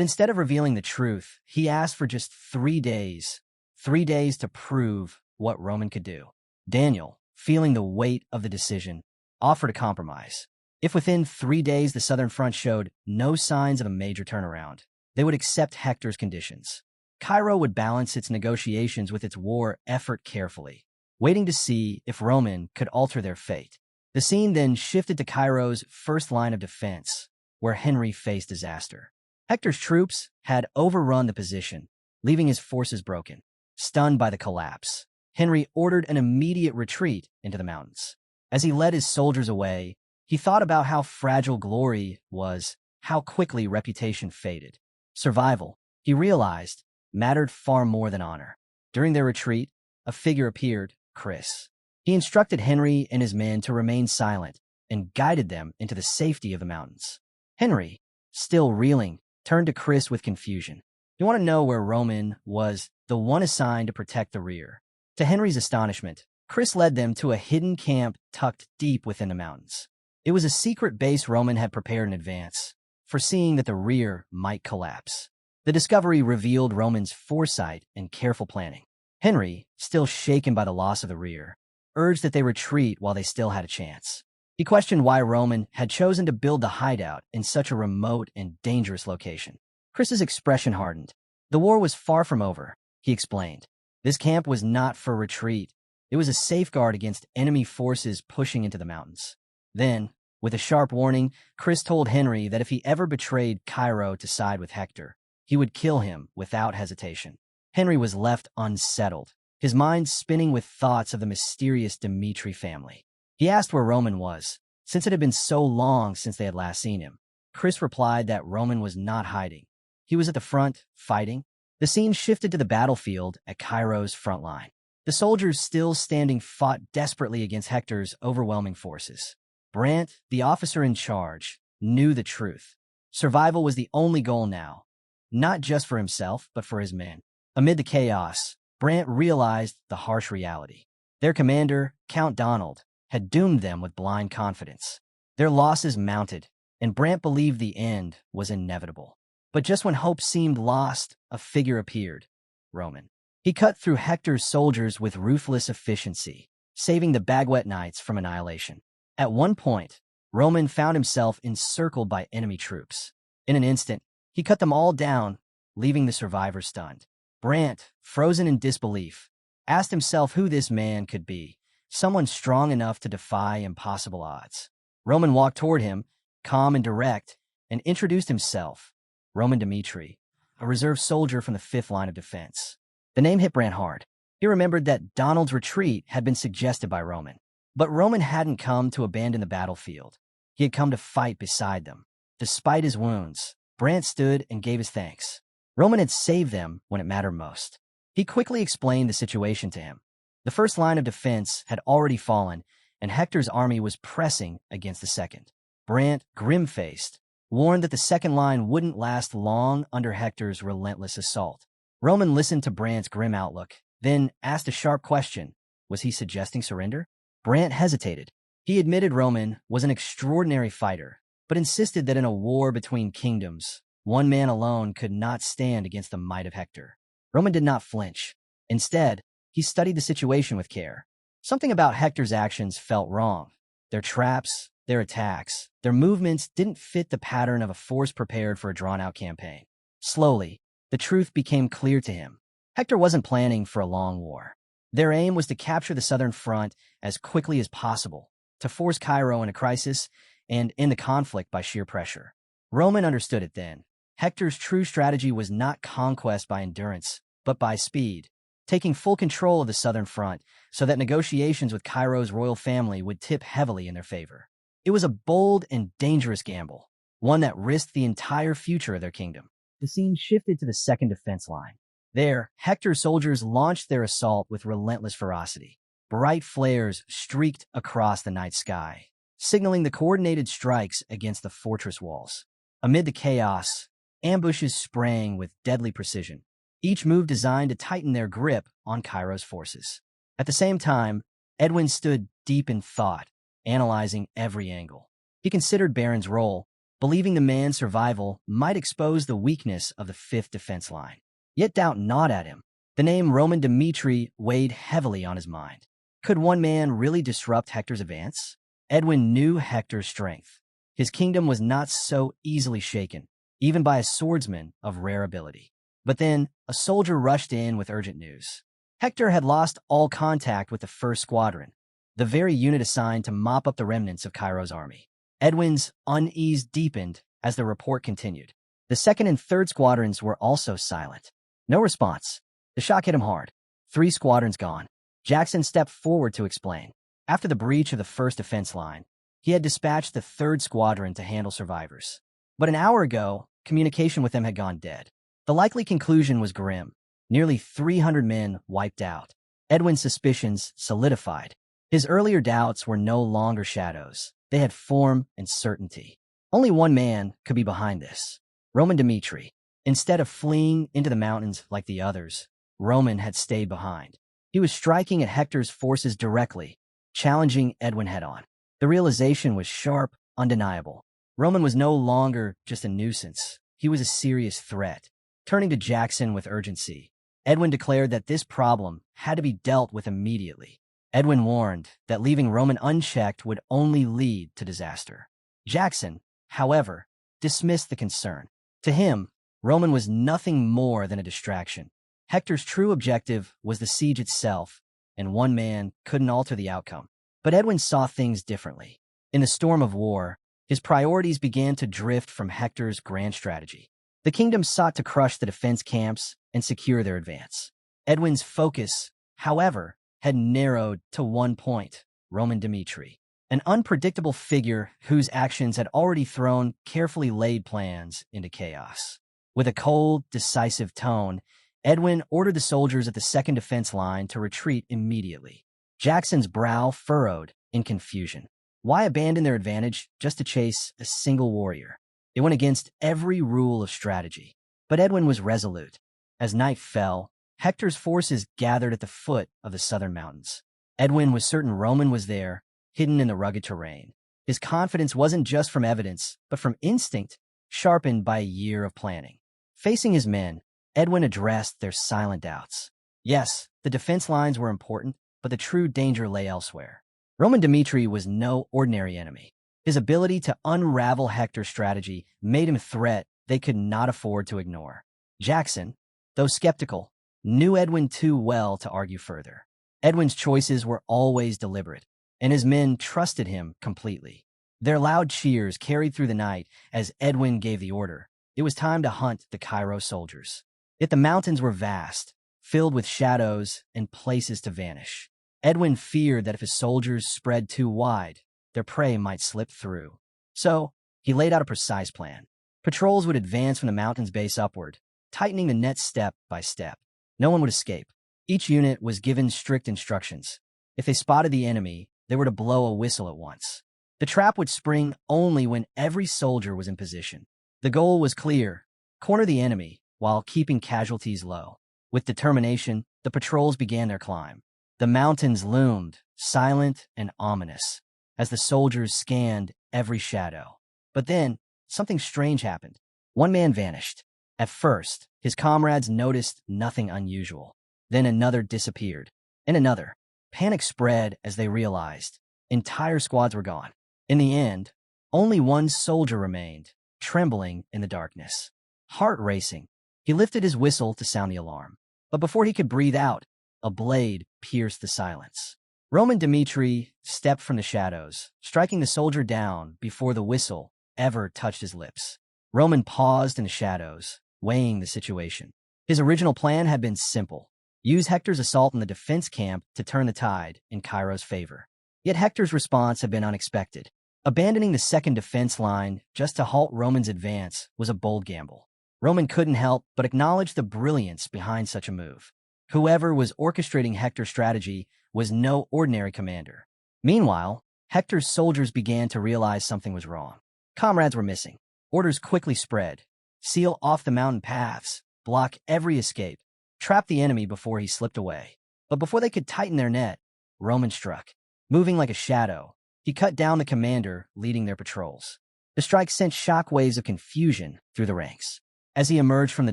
instead of revealing the truth, he asked for just 3 days. 3 days to prove what Roman could do. Daniel, feeling the weight of the decision, offered a compromise. If within 3 days the southern front showed no signs of a major turnaround, they would accept Hector's conditions. Cairo would balance its negotiations with its war effort carefully, waiting to see if Roman could alter their fate. The scene then shifted to Cairo's first line of defense, where Henry faced disaster. Hector's troops had overrun the position, leaving his forces broken. Stunned by the collapse, Henry ordered an immediate retreat into the mountains. As he led his soldiers away, he thought about how fragile glory was, how quickly reputation faded. Survival, he realized, mattered far more than honor. During their retreat, a figure appeared, Chris. He instructed Henry and his men to remain silent and guided them into the safety of the mountains. Henry, still reeling, turned to Chris with confusion. You want to know where Roman was the one assigned to protect the rear. To Henry's astonishment, Chris led them to a hidden camp tucked deep within the mountains. It was a secret base Roman had prepared in advance, foreseeing that the rear might collapse. The discovery revealed Roman's foresight and careful planning. Henry, still shaken by the loss of the rear, urged that they retreat while they still had a chance. He questioned why Roman had chosen to build the hideout in such a remote and dangerous location. Chris's expression hardened. The war was far from over, he explained. This camp was not for retreat. It was a safeguard against enemy forces pushing into the mountains. Then, With a sharp warning, Chris told Henry that if he ever betrayed Cairo to side with Hector, he would kill him without hesitation. Henry was left unsettled, his mind spinning with thoughts of the mysterious Dmitri family. He asked where Roman was, since it had been so long since they had last seen him. Chris replied that Roman was not hiding. He was at the front, fighting. The scene shifted to the battlefield at Cairo's front line. The soldiers still standing fought desperately against Hector's overwhelming forces. Brant, the officer in charge, knew the truth. Survival was the only goal now, not just for himself, but for his men. Amid the chaos, Brant realized the harsh reality. Their commander, Count Donald, had doomed them with blind confidence. Their losses mounted, and Brant believed the end was inevitable. But just when hope seemed lost, a figure appeared, Roman. He cut through Hector's soldiers with ruthless efficiency, saving the Banquet Knights from annihilation. At one point, Roman found himself encircled by enemy troops. In an instant, he cut them all down, leaving the survivors stunned. Brant, frozen in disbelief, asked himself who this man could be, someone strong enough to defy impossible odds. Roman walked toward him, calm and direct, and introduced himself, Roman Dmitri, a reserve soldier from the 5th line of defense. The name hit Brant hard. He remembered that Donald's retreat had been suggested by Roman. But Roman hadn't come to abandon the battlefield. He had come to fight beside them. Despite his wounds, Brant stood and gave his thanks. Roman had saved them when it mattered most. He quickly explained the situation to him. The 1st line of defense had already fallen, and Hector's army was pressing against the 2nd. Brant, grim-faced, warned that the 2nd line wouldn't last long under Hector's relentless assault. Roman listened to Brant's grim outlook, then asked a sharp question. Was he suggesting surrender? Brant hesitated. He admitted Roman was an extraordinary fighter, but insisted that in a war between kingdoms, one man alone could not stand against the might of Hector. Roman did not flinch. Instead, he studied the situation with care. Something about Hector's actions felt wrong. Their traps, their attacks, their movements didn't fit the pattern of a force prepared for a drawn-out campaign. Slowly, the truth became clear to him. Hector wasn't planning for a long war. Their aim was to capture the southern front as quickly as possible, to force Cairo in a crisis, and end the conflict by sheer pressure. Roman understood it then. Hector's true strategy was not conquest by endurance, but by speed, taking full control of the southern front so that negotiations with Cairo's royal family would tip heavily in their favor. It was a bold and dangerous gamble, one that risked the entire future of their kingdom. The scene shifted to the 2nd defense line. There, Hector's soldiers launched their assault with relentless ferocity. Bright flares streaked across the night sky, signaling the coordinated strikes against the fortress walls. Amid the chaos, ambushes sprang with deadly precision, each move designed to tighten their grip on Cairo's forces. At the same time, Edwin stood deep in thought, analyzing every angle. He considered Baron's role, believing the man's survival might expose the weakness of the 5th defense line. Yet doubt gnawed at him. The name Roman Dmitri weighed heavily on his mind. Could one man really disrupt Hector's advance? Edwin knew Hector's strength. His kingdom was not so easily shaken, even by a swordsman of rare ability. But then, a soldier rushed in with urgent news. Hector had lost all contact with the 1st Squadron, the very unit assigned to mop up the remnants of Cairo's army. Edwin's unease deepened as the report continued. The 2nd and 3rd Squadrons were also silent. No response. The shock hit him hard. 3 squadrons gone. Jackson stepped forward to explain. After the breach of the 1st defense line, he had dispatched the 3rd Squadron to handle survivors. But an hour ago, communication with them had gone dead. The likely conclusion was grim. Nearly 300 men wiped out. Edwin's suspicions solidified. His earlier doubts were no longer shadows. They had form and certainty. Only one man could be behind this. Roman Dmitri. Instead of fleeing into the mountains like the others, Roman had stayed behind. He was striking at Hector's forces directly, challenging Edwin head-on. The realization was sharp, undeniable. Roman was no longer just a nuisance. He was a serious threat. Turning to Jackson with urgency, Edwin declared that this problem had to be dealt with immediately. Edwin warned that leaving Roman unchecked would only lead to disaster. Jackson, however, dismissed the concern. To him, Roman was nothing more than a distraction. Hector's true objective was the siege itself, and one man couldn't alter the outcome. But Edwin saw things differently. In the storm of war, his priorities began to drift from Hector's grand strategy. The kingdom sought to crush the defense camps and secure their advance. Edwin's focus, however, had narrowed to one point: Roman Dmitri, an unpredictable figure whose actions had already thrown carefully laid plans into chaos. With a cold, decisive tone, Edwin ordered the soldiers at the second defense line to retreat immediately. Jackson's brow furrowed in confusion. Why abandon their advantage just to chase a single warrior? It went against every rule of strategy. But Edwin was resolute. As night fell, Hector's forces gathered at the foot of the southern mountains. Edwin was certain Roman was there, hidden in the rugged terrain. His confidence wasn't just from evidence, but from instinct, sharpened by a year of planning. Facing his men, Edwin addressed their silent doubts. Yes, the defense lines were important, but the true danger lay elsewhere. Roman Dmitri was no ordinary enemy. His ability to unravel Hector's strategy made him a threat they could not afford to ignore. Jackson, though skeptical, knew Edwin too well to argue further. Edwin's choices were always deliberate, and his men trusted him completely. Their loud cheers carried through the night as Edwin gave the order. It was time to hunt the Cairo soldiers. Yet the mountains were vast, filled with shadows and places to vanish. Edwin feared that if his soldiers spread too wide, their prey might slip through. So, he laid out a precise plan. Patrols would advance from the mountain's base upward, tightening the net step by step. No one would escape. Each unit was given strict instructions. If they spotted the enemy, they were to blow a whistle at once. The trap would spring only when every soldier was in position. The goal was clear: corner the enemy while keeping casualties low. With determination, the patrols began their climb. The mountains loomed, silent and ominous, as the soldiers scanned every shadow. But then, something strange happened. One man vanished. At first, his comrades noticed nothing unusual. Then another disappeared, and another. Panic spread as they realized entire squads were gone. In the end, only one soldier remained, trembling in the darkness. Heart racing, he lifted his whistle to sound the alarm. But before he could breathe out, a blade pierced the silence. Roman Dmitri stepped from the shadows, striking the soldier down before the whistle ever touched his lips. Roman paused in the shadows, weighing the situation. His original plan had been simple: use Hector's assault on the defense camp to turn the tide in Cairo's favor. Yet Hector's response had been unexpected. Abandoning the second defense line just to halt Roman's advance was a bold gamble. Roman couldn't help but acknowledge the brilliance behind such a move. Whoever was orchestrating Hector's strategy was no ordinary commander. Meanwhile, Hector's soldiers began to realize something was wrong. Comrades were missing. Orders quickly spread: seal off the mountain paths, block every escape, trap the enemy before he slipped away. But before they could tighten their net, Roman struck. Moving like a shadow, he cut down the commander leading their patrols. The strike sent shockwaves of confusion through the ranks. As he emerged from the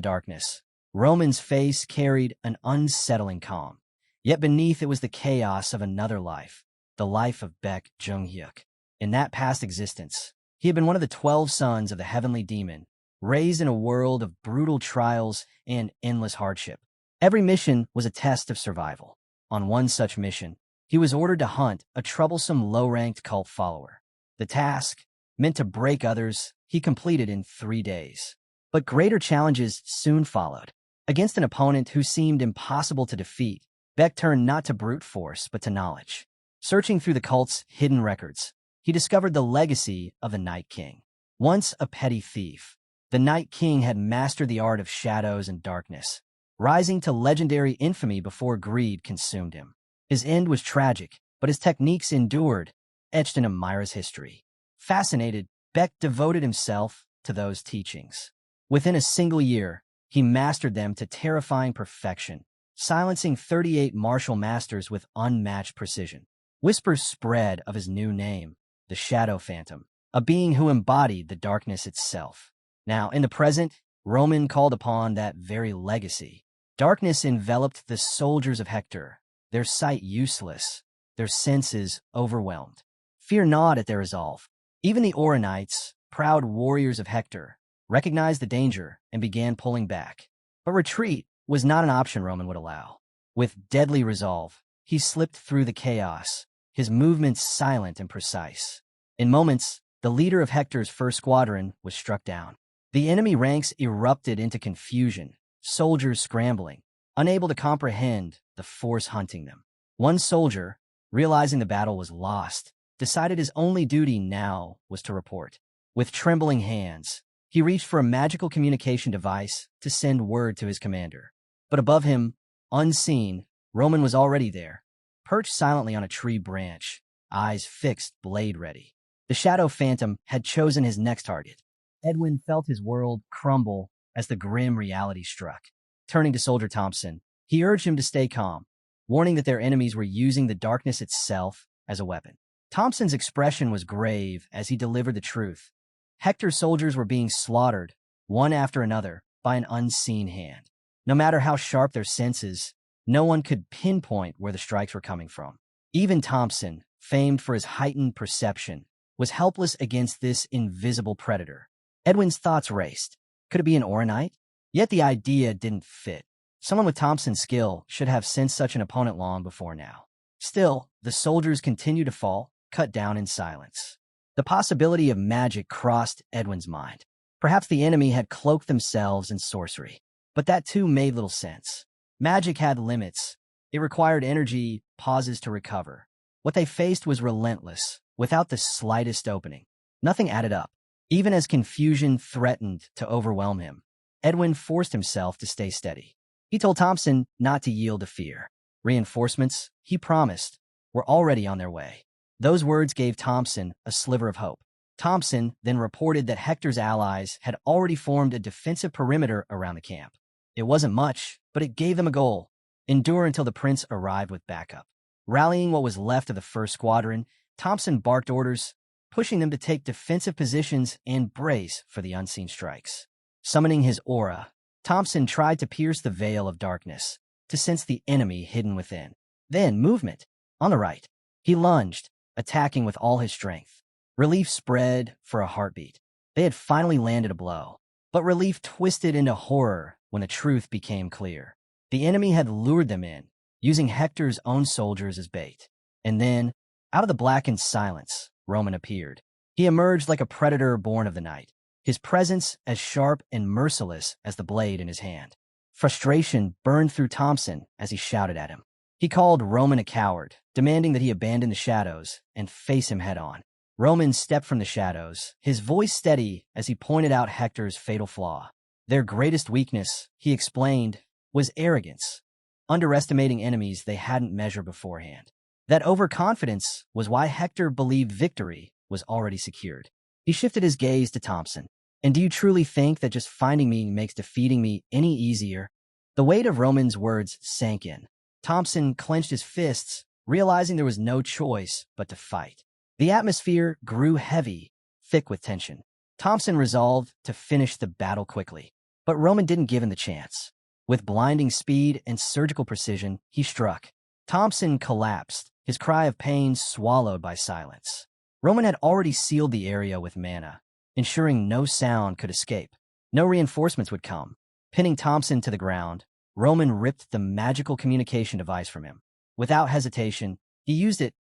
darkness, Roman's face carried an unsettling calm. Yet beneath it was the chaos of another life, the life of Baek Jung-hyuk. In that past existence, he had been one of the 12 sons of the heavenly demon, raised in a world of brutal trials and endless hardship. Every mission was a test of survival. On one such mission, he was ordered to hunt a troublesome low-ranked cult follower. The task, meant to break others, he completed in 3 days. But greater challenges soon followed. Against an opponent who seemed impossible to defeat, Baek turned not to brute force, but to knowledge. Searching through the cult's hidden records, he discovered the legacy of the Night King. Once a petty thief, the Night King had mastered the art of shadows and darkness, rising to legendary infamy before greed consumed him. His end was tragic, but his techniques endured, etched in Amira's history. Fascinated, Baek devoted himself to those teachings. Within a single year, he mastered them to terrifying perfection, silencing 38 martial masters with unmatched precision. Whispers spread of his new name, the Shadow Phantom, a being who embodied the darkness itself. Now, in the present, Roman called upon that very legacy. Darkness enveloped the soldiers of Hector, their sight useless, their senses overwhelmed. Fear not at their resolve. Even the Oranites, proud warriors of Hector, recognized the danger and began pulling back. But retreat was not an option Roman would allow. With deadly resolve, he slipped through the chaos, his movements silent and precise. In moments, the leader of Hector's first squadron was struck down. The enemy ranks erupted into confusion, soldiers scrambling, unable to comprehend the force hunting them. One soldier, realizing the battle was lost, decided his only duty now was to report. With trembling hands, he reached for a magical communication device to send word to his commander. But above him, unseen, Roman was already there, perched silently on a tree branch, eyes fixed, blade ready. The shadow phantom had chosen his next target. Edwin felt his world crumble as the grim reality struck. Turning to Soldier Thompson, he urged him to stay calm, warning that their enemies were using the darkness itself as a weapon. Thompson's expression was grave as he delivered the truth. Hector's soldiers were being slaughtered, one after another, by an unseen hand. No matter how sharp their senses, no one could pinpoint where the strikes were coming from. Even Thompson, famed for his heightened perception, was helpless against this invisible predator. Edwin's thoughts raced. Could it be an Oronite? Yet the idea didn't fit. Someone with Thompson's skill should have sensed such an opponent long before now. Still, the soldiers continued to fall, cut down in silence. The possibility of magic crossed Edwin's mind. Perhaps the enemy had cloaked themselves in sorcery. But that too made little sense. Magic had limits. It required energy, pauses to recover. What they faced was relentless, without the slightest opening. Nothing added up. Even as confusion threatened to overwhelm him, Edwin forced himself to stay steady. He told Thompson not to yield to fear. Reinforcements, he promised, were already on their way. Those words gave Thompson a sliver of hope. Thompson then reported that Hector's allies had already formed a defensive perimeter around the camp. It wasn't much, but it gave them a goal: endure until the prince arrived with backup. Rallying what was left of the first squadron, Thompson barked orders, pushing them to take defensive positions and brace for the unseen strikes. Summoning his aura, Thompson tried to pierce the veil of darkness, to sense the enemy hidden within. Then movement. On the right, he lunged, attacking with all his strength. Relief spread for a heartbeat. They had finally landed a blow. But relief twisted into horror when the truth became clear. The enemy had lured them in, using Hector's own soldiers as bait. And then, out of the blackened silence, Roman appeared. He emerged like a predator born of the night, his presence as sharp and merciless as the blade in his hand. Frustration burned through Thompson as he shouted at him. He called Roman a coward, demanding that he abandon the shadows and face him head-on. Roman stepped from the shadows, his voice steady as he pointed out Hector's fatal flaw. Their greatest weakness, he explained, was arrogance, underestimating enemies they hadn't measured beforehand. That overconfidence was why Hector believed victory was already secured. He shifted his gaze to Thompson. And do you truly think that just finding me makes defeating me any easier? The weight of Roman's words sank in. Thompson clenched his fists, realizing there was no choice but to fight. The atmosphere grew heavy, thick with tension. Thompson resolved to finish the battle quickly. But Roman didn't give him the chance. With blinding speed and surgical precision, he struck. Thompson collapsed, his cry of pain swallowed by silence. Roman had already sealed the area with mana, ensuring no sound could escape. No reinforcements would come. Pinning Thompson to the ground, Roman ripped the magical communication device from him. Without hesitation, he used it,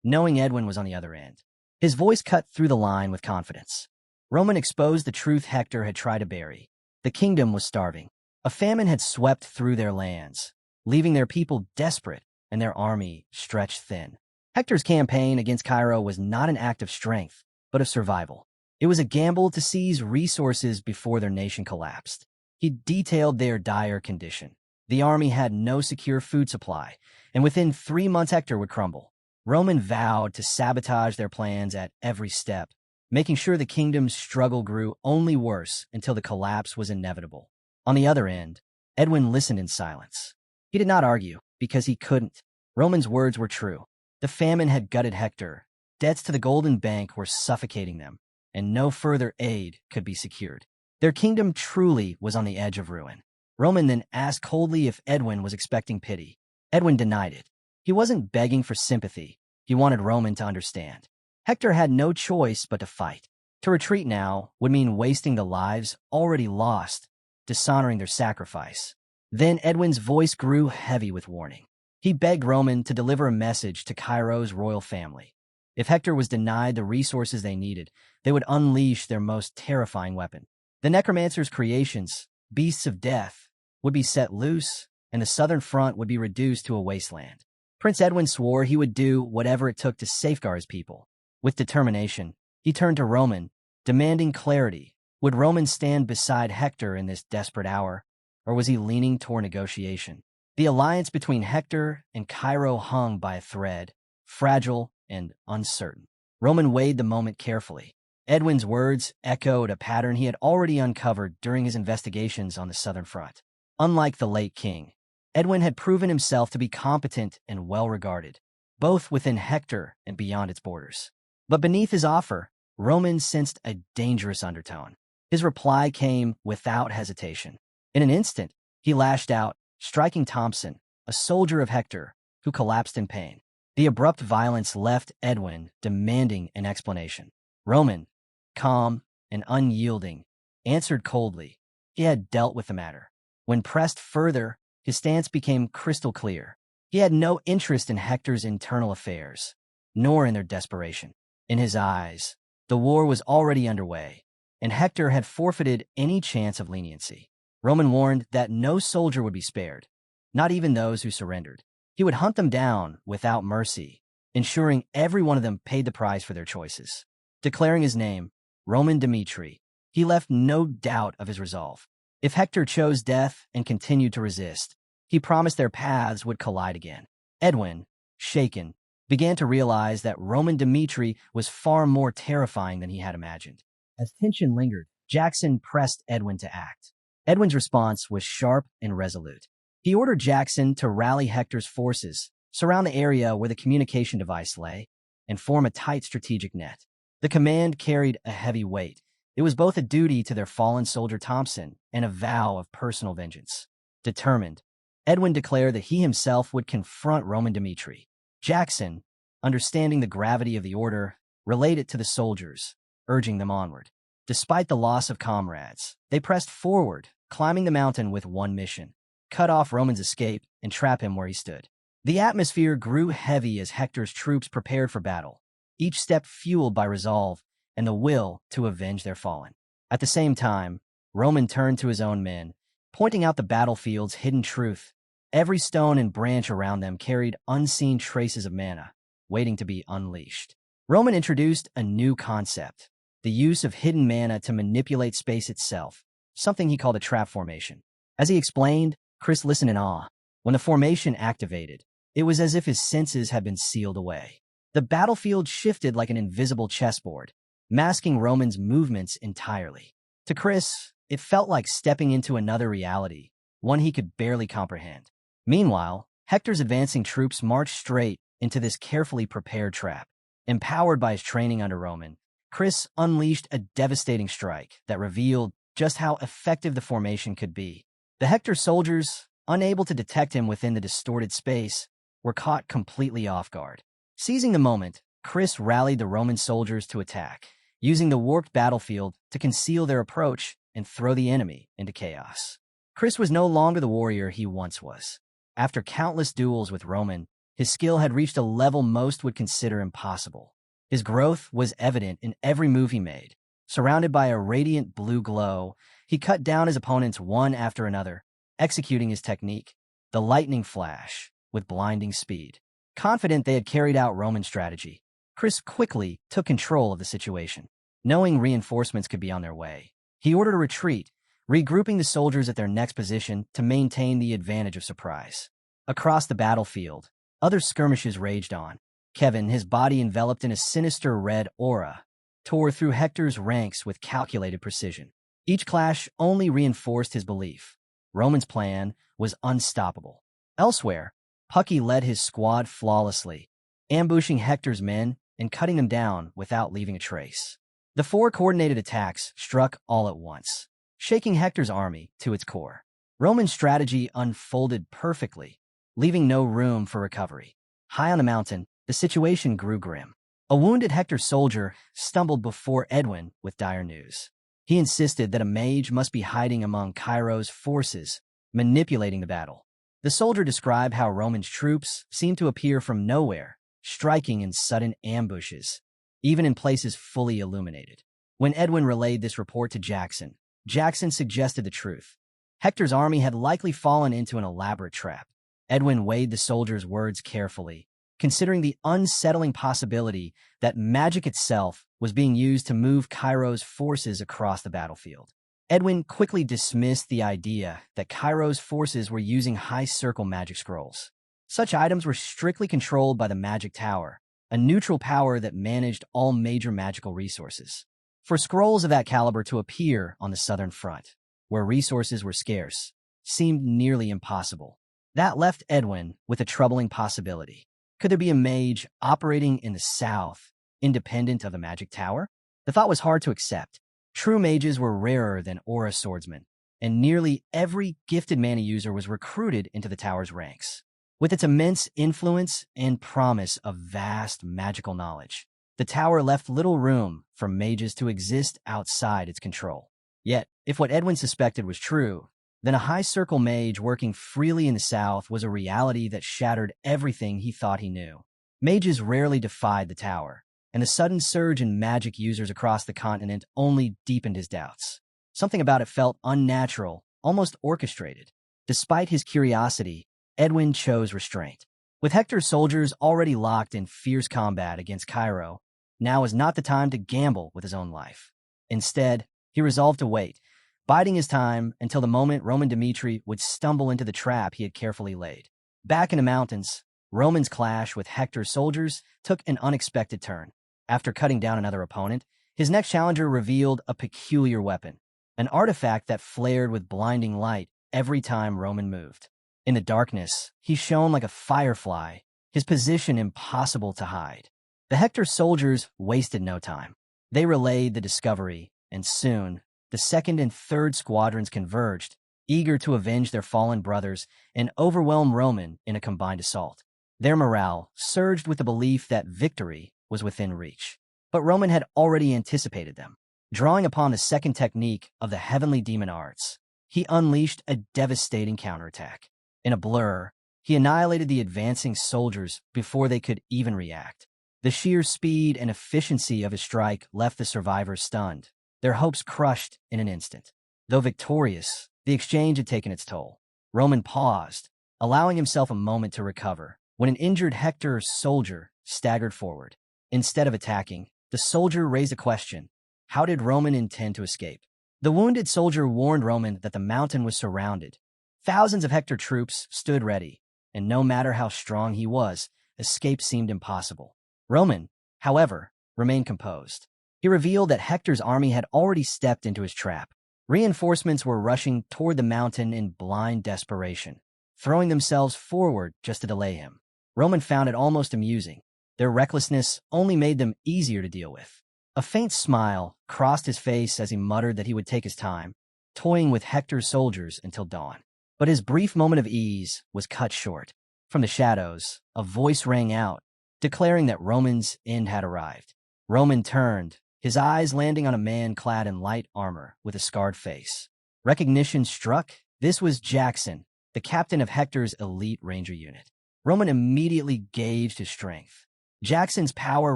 knowing Edwin was on the other end. His voice cut through the line with confidence. Roman exposed the truth Hector had tried to bury. The kingdom was starving. A famine had swept through their lands, leaving their people desperate and their army stretched thin. Hector's campaign against Cairo was not an act of strength, but of survival. It was a gamble to seize resources before their nation collapsed. He detailed their dire condition. The army had no secure food supply, and within 3 months Hector would crumble. Roman vowed to sabotage their plans at every step, making sure the kingdom's struggle grew only worse until the collapse was inevitable. On the other end, Edwin listened in silence. He did not argue, because he couldn't. Roman's words were true. The famine had gutted Hector. Debts to the Golden Bank were suffocating them, and no further aid could be secured. Their kingdom truly was on the edge of ruin. Roman then asked coldly if Edwin was expecting pity. Edwin denied it. He wasn't begging for sympathy. He wanted Roman to understand. Hector had no choice but to fight. To retreat now would mean wasting the lives already lost, dishonoring their sacrifice. Then Edwin's voice grew heavy with warning. He begged Roman to deliver a message to Cairo's royal family. If Hector was denied the resources they needed, they would unleash their most terrifying weapon. The necromancer's creations, beasts of death, would be set loose, and the southern front would be reduced to a wasteland. Prince Edwin swore he would do whatever it took to safeguard his people. With determination, he turned to Roman, demanding clarity. Would Roman stand beside Hector in this desperate hour, or was he leaning toward negotiation? The alliance between Hector and Cairo hung by a thread, fragile and uncertain. Roman weighed the moment carefully. Edwin's words echoed a pattern he had already uncovered during his investigations on the southern front. Unlike the late king, Edwin had proven himself to be competent and well-regarded, both within Hector and beyond its borders. But beneath his offer, Roman sensed a dangerous undertone. His reply came without hesitation. In an instant, he lashed out, striking Thompson, a soldier of Hector, who collapsed in pain. The abrupt violence left Edwin demanding an explanation. Roman, calm and unyielding, answered coldly. He had dealt with the matter. When pressed further, his stance became crystal clear. He had no interest in Hector's internal affairs, nor in their desperation. In his eyes, the war was already underway, and Hector had forfeited any chance of leniency. Roman warned that no soldier would be spared, not even those who surrendered. He would hunt them down without mercy, ensuring every one of them paid the price for their choices. Declaring his name, Roman Dmitri, he left no doubt of his resolve. If Hector chose death and continued to resist, he promised their paths would collide again. Edwin, shaken, began to realize that Roman Dmitri was far more terrifying than he had imagined. As tension lingered, Jackson pressed Edwin to act. Edwin's response was sharp and resolute. He ordered Jackson to rally Hector's forces, surround the area where the communication device lay, and form a tight strategic net. The command carried a heavy weight. It was both a duty to their fallen soldier Thompson and a vow of personal vengeance. Determined, Edwin declared that he himself would confront Roman Dmitri. Jackson, understanding the gravity of the order, relayed it to the soldiers, urging them onward. Despite the loss of comrades, they pressed forward, climbing the mountain with one mission: cut off Roman's escape and trap him where he stood. The atmosphere grew heavy as Hector's troops prepared for battle, each step fueled by resolve and the will to avenge their fallen. At the same time, Roman turned to his own men, pointing out the battlefield's hidden truth. Every stone and branch around them carried unseen traces of mana, waiting to be unleashed. Roman introduced a new concept: the use of hidden mana to manipulate space itself, something he called a trap formation. As he explained, Chris listened in awe. When the formation activated, it was as if his senses had been sealed away. The battlefield shifted like an invisible chessboard, masking Roman's movements entirely. To Chris, it felt like stepping into another reality, one he could barely comprehend. Meanwhile, Hector's advancing troops marched straight into this carefully prepared trap. Empowered by his training under Roman, Chris unleashed a devastating strike that revealed just how effective the formation could be. The Hector soldiers, unable to detect him within the distorted space, were caught completely off guard. Seizing the moment, Chris rallied the Roman soldiers to attack, using the warped battlefield to conceal their approach and throw the enemy into chaos. Chris was no longer the warrior he once was. After countless duels with Roman, his skill had reached a level most would consider impossible. His growth was evident in every move he made. Surrounded by a radiant blue glow, he cut down his opponents one after another, executing his technique, the lightning flash, with blinding speed. Confident they had carried out Roman's strategy, Chris quickly took control of the situation. Knowing reinforcements could be on their way, he ordered a retreat, regrouping the soldiers at their next position to maintain the advantage of surprise. Across the battlefield, other skirmishes raged on. Kevin, his body enveloped in a sinister red aura, tore through Hector's ranks with calculated precision. Each clash only reinforced his belief. Roman's plan was unstoppable. Elsewhere, Pucky led his squad flawlessly, ambushing Hector's men and cutting them down without leaving a trace. The four coordinated attacks struck all at once, shaking Hector's army to its core. Roman's strategy unfolded perfectly, leaving no room for recovery. High on the mountain, the situation grew grim. A wounded Hector soldier stumbled before Edwin with dire news. He insisted that a mage must be hiding among Cairo's forces, manipulating the battle. The soldier described how Roman's troops seemed to appear from nowhere, striking in sudden ambushes, even in places fully illuminated. When Edwin relayed this report to Jackson, Jackson suggested the truth. Hector's army had likely fallen into an elaborate trap. Edwin weighed the soldier's words carefully, considering the unsettling possibility that magic itself was being used to move Cairo's forces across the battlefield. Edwin quickly dismissed the idea that Cairo's forces were using high-circle magic scrolls. Such items were strictly controlled by the Magic Tower, a neutral power that managed all major magical resources. For scrolls of that caliber to appear on the southern front, where resources were scarce, seemed nearly impossible. That left Edwin with a troubling possibility. Could there be a mage operating in the south, independent of the Magic Tower? The thought was hard to accept. True mages were rarer than aura swordsmen, and nearly every gifted mana user was recruited into the tower's ranks. With its immense influence and promise of vast magical knowledge, the tower left little room for mages to exist outside its control. Yet, if what Edwin suspected was true, then a high-circle mage working freely in the south was a reality that shattered everything he thought he knew. Mages rarely defied the tower, and the sudden surge in magic users across the continent only deepened his doubts. Something about it felt unnatural, almost orchestrated. Despite his curiosity, Edwin chose restraint. With Hector's soldiers already locked in fierce combat against Cairo, now was not the time to gamble with his own life. Instead, he resolved to wait, biding his time until the moment Roman Dmitri would stumble into the trap he had carefully laid. Back in the mountains, Roman's clash with Hector's soldiers took an unexpected turn. After cutting down another opponent, his next challenger revealed a peculiar weapon, an artifact that flared with blinding light every time Roman moved. In the darkness, he shone like a firefly, his position impossible to hide. The Hector soldiers wasted no time. They relayed the discovery, and soon, the second and third squadrons converged, eager to avenge their fallen brothers and overwhelm Roman in a combined assault. Their morale surged with the belief that victory was within reach. But Roman had already anticipated them. Drawing upon the second technique of the heavenly demon arts, he unleashed a devastating counterattack. In a blur, he annihilated the advancing soldiers before they could even react. The sheer speed and efficiency of his strike left the survivors stunned, their hopes crushed in an instant. Though victorious, the exchange had taken its toll. Roman paused, allowing himself a moment to recover, when an injured Hector soldier staggered forward. Instead of attacking, the soldier raised a question. How did Roman intend to escape? The wounded soldier warned Roman that the mountain was surrounded. Thousands of Hector troops stood ready, and no matter how strong he was, escape seemed impossible. Roman, however, remained composed. He revealed that Hector's army had already stepped into his trap. Reinforcements were rushing toward the mountain in blind desperation, throwing themselves forward just to delay him. Roman found it almost amusing. Their recklessness only made them easier to deal with. A faint smile crossed his face as he muttered that he would take his time, toying with Hector's soldiers until dawn. But his brief moment of ease was cut short. From the shadows, a voice rang out, declaring that Roman's end had arrived. Roman turned, his eyes landing on a man clad in light armor with a scarred face. Recognition struck. This was Jackson, the captain of Hector's elite ranger unit. Roman immediately gauged his strength. Jackson's power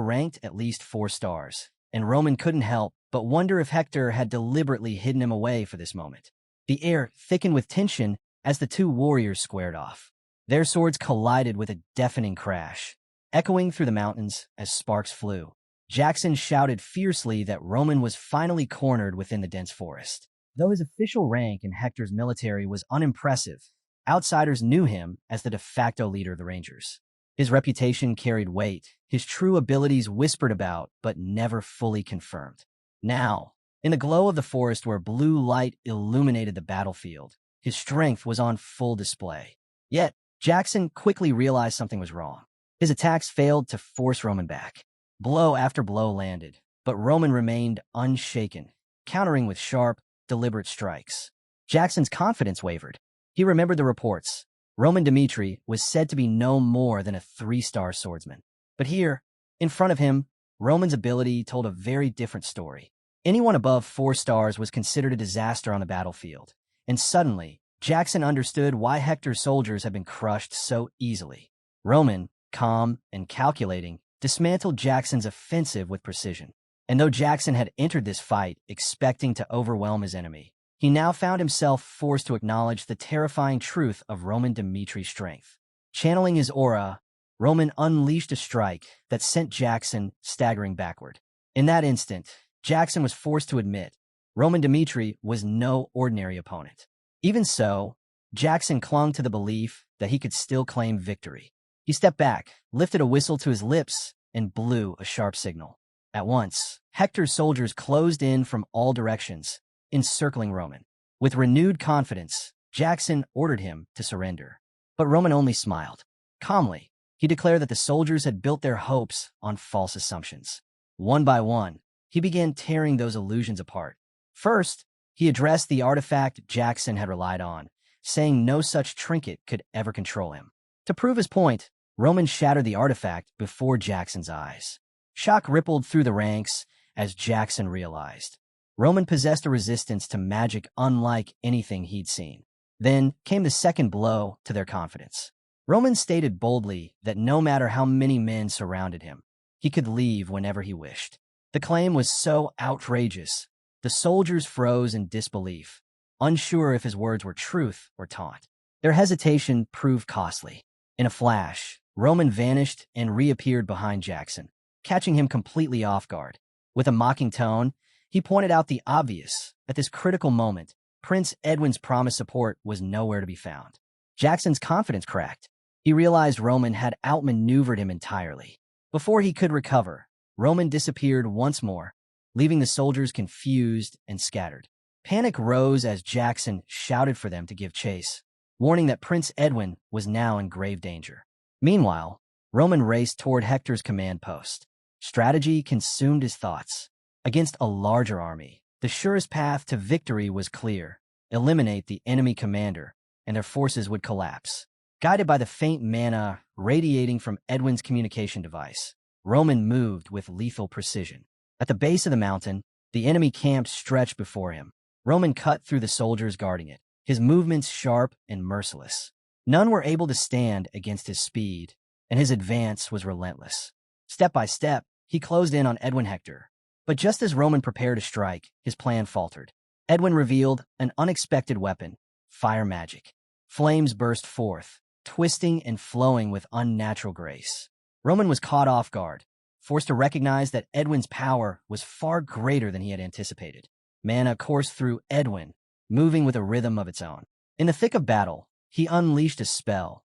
ranked at least 4 stars, and Roman couldn't help but wonder if Hector had deliberately hidden him away for this moment. The air thickened with tension as the two warriors squared off. Their swords collided with a deafening crash, echoing through the mountains as sparks flew. Jackson shouted fiercely that Roman was finally cornered within the dense forest. Though his official rank in Hector's military was unimpressive, outsiders knew him as the de facto leader of the Rangers. His reputation carried weight, his true abilities whispered about but never fully confirmed. Now, in the glow of the forest where blue light illuminated the battlefield, his strength was on full display. Yet, Jackson quickly realized something was wrong. His attacks failed to force Roman back. Blow after blow landed, but Roman remained unshaken, countering with sharp, deliberate strikes. Jackson's confidence wavered. He remembered the reports. Roman Dmitri was said to be no more than a 3-star swordsman. But here, in front of him, Roman's ability told a very different story. Anyone above 4 stars was considered a disaster on the battlefield. And suddenly, Jackson understood why Hector's soldiers had been crushed so easily. Roman, calm and calculating, dismantled Jackson's offensive with precision. And though Jackson had entered this fight expecting to overwhelm his enemy, he now found himself forced to acknowledge the terrifying truth of Roman Dmitri's strength. Channeling his aura, Roman unleashed a strike that sent Jackson staggering backward. In that instant, Jackson was forced to admit Roman Dmitri was no ordinary opponent. Even so, Jackson clung to the belief that he could still claim victory. He stepped back, lifted a whistle to his lips, and blew a sharp signal. At once, Hector's soldiers closed in from all directions, encircling Roman. With renewed confidence, Jackson ordered him to surrender. But Roman only smiled. Calmly, he declared that the soldiers had built their hopes on false assumptions. One by one, he began tearing those illusions apart. First, he addressed the artifact Jackson had relied on, saying no such trinket could ever control him. To prove his point, Roman shattered the artifact before Jackson's eyes. Shock rippled through the ranks as Jackson realized Roman possessed a resistance to magic unlike anything he'd seen. Then came the second blow to their confidence. Roman stated boldly that no matter how many men surrounded him, he could leave whenever he wished. The claim was so outrageous, the soldiers froze in disbelief, unsure if his words were truth or taunt. Their hesitation proved costly. In a flash, Roman vanished and reappeared behind Jackson, catching him completely off guard. With a mocking tone, he pointed out the obvious. At this critical moment, Prince Edwin's promised support was nowhere to be found. Jackson's confidence cracked. He realized Roman had outmaneuvered him entirely. Before he could recover, Roman disappeared once more, leaving the soldiers confused and scattered. Panic rose as Jackson shouted for them to give chase, warning that Prince Edwin was now in grave danger. Meanwhile, Roman raced toward Hector's command post. Strategy consumed his thoughts. Against a larger army, the surest path to victory was clear: eliminate the enemy commander, and their forces would collapse. Guided by the faint mana radiating from Edwin's communication device, Roman moved with lethal precision. At the base of the mountain, the enemy camp stretched before him. Roman cut through the soldiers guarding it, his movements sharp and merciless. None were able to stand against his speed, and his advance was relentless. Step by step, he closed in on Edwin Hector. But just as Roman prepared to strike, his plan faltered. Edwin revealed an unexpected weapon: fire magic. Flames burst forth, twisting and flowing with unnatural grace. Roman was caught off guard, forced to recognize that Edwin's power was far greater than he had anticipated. Mana coursed through Edwin, moving with a rhythm of its own. In the thick of battle, he unleashed a spell,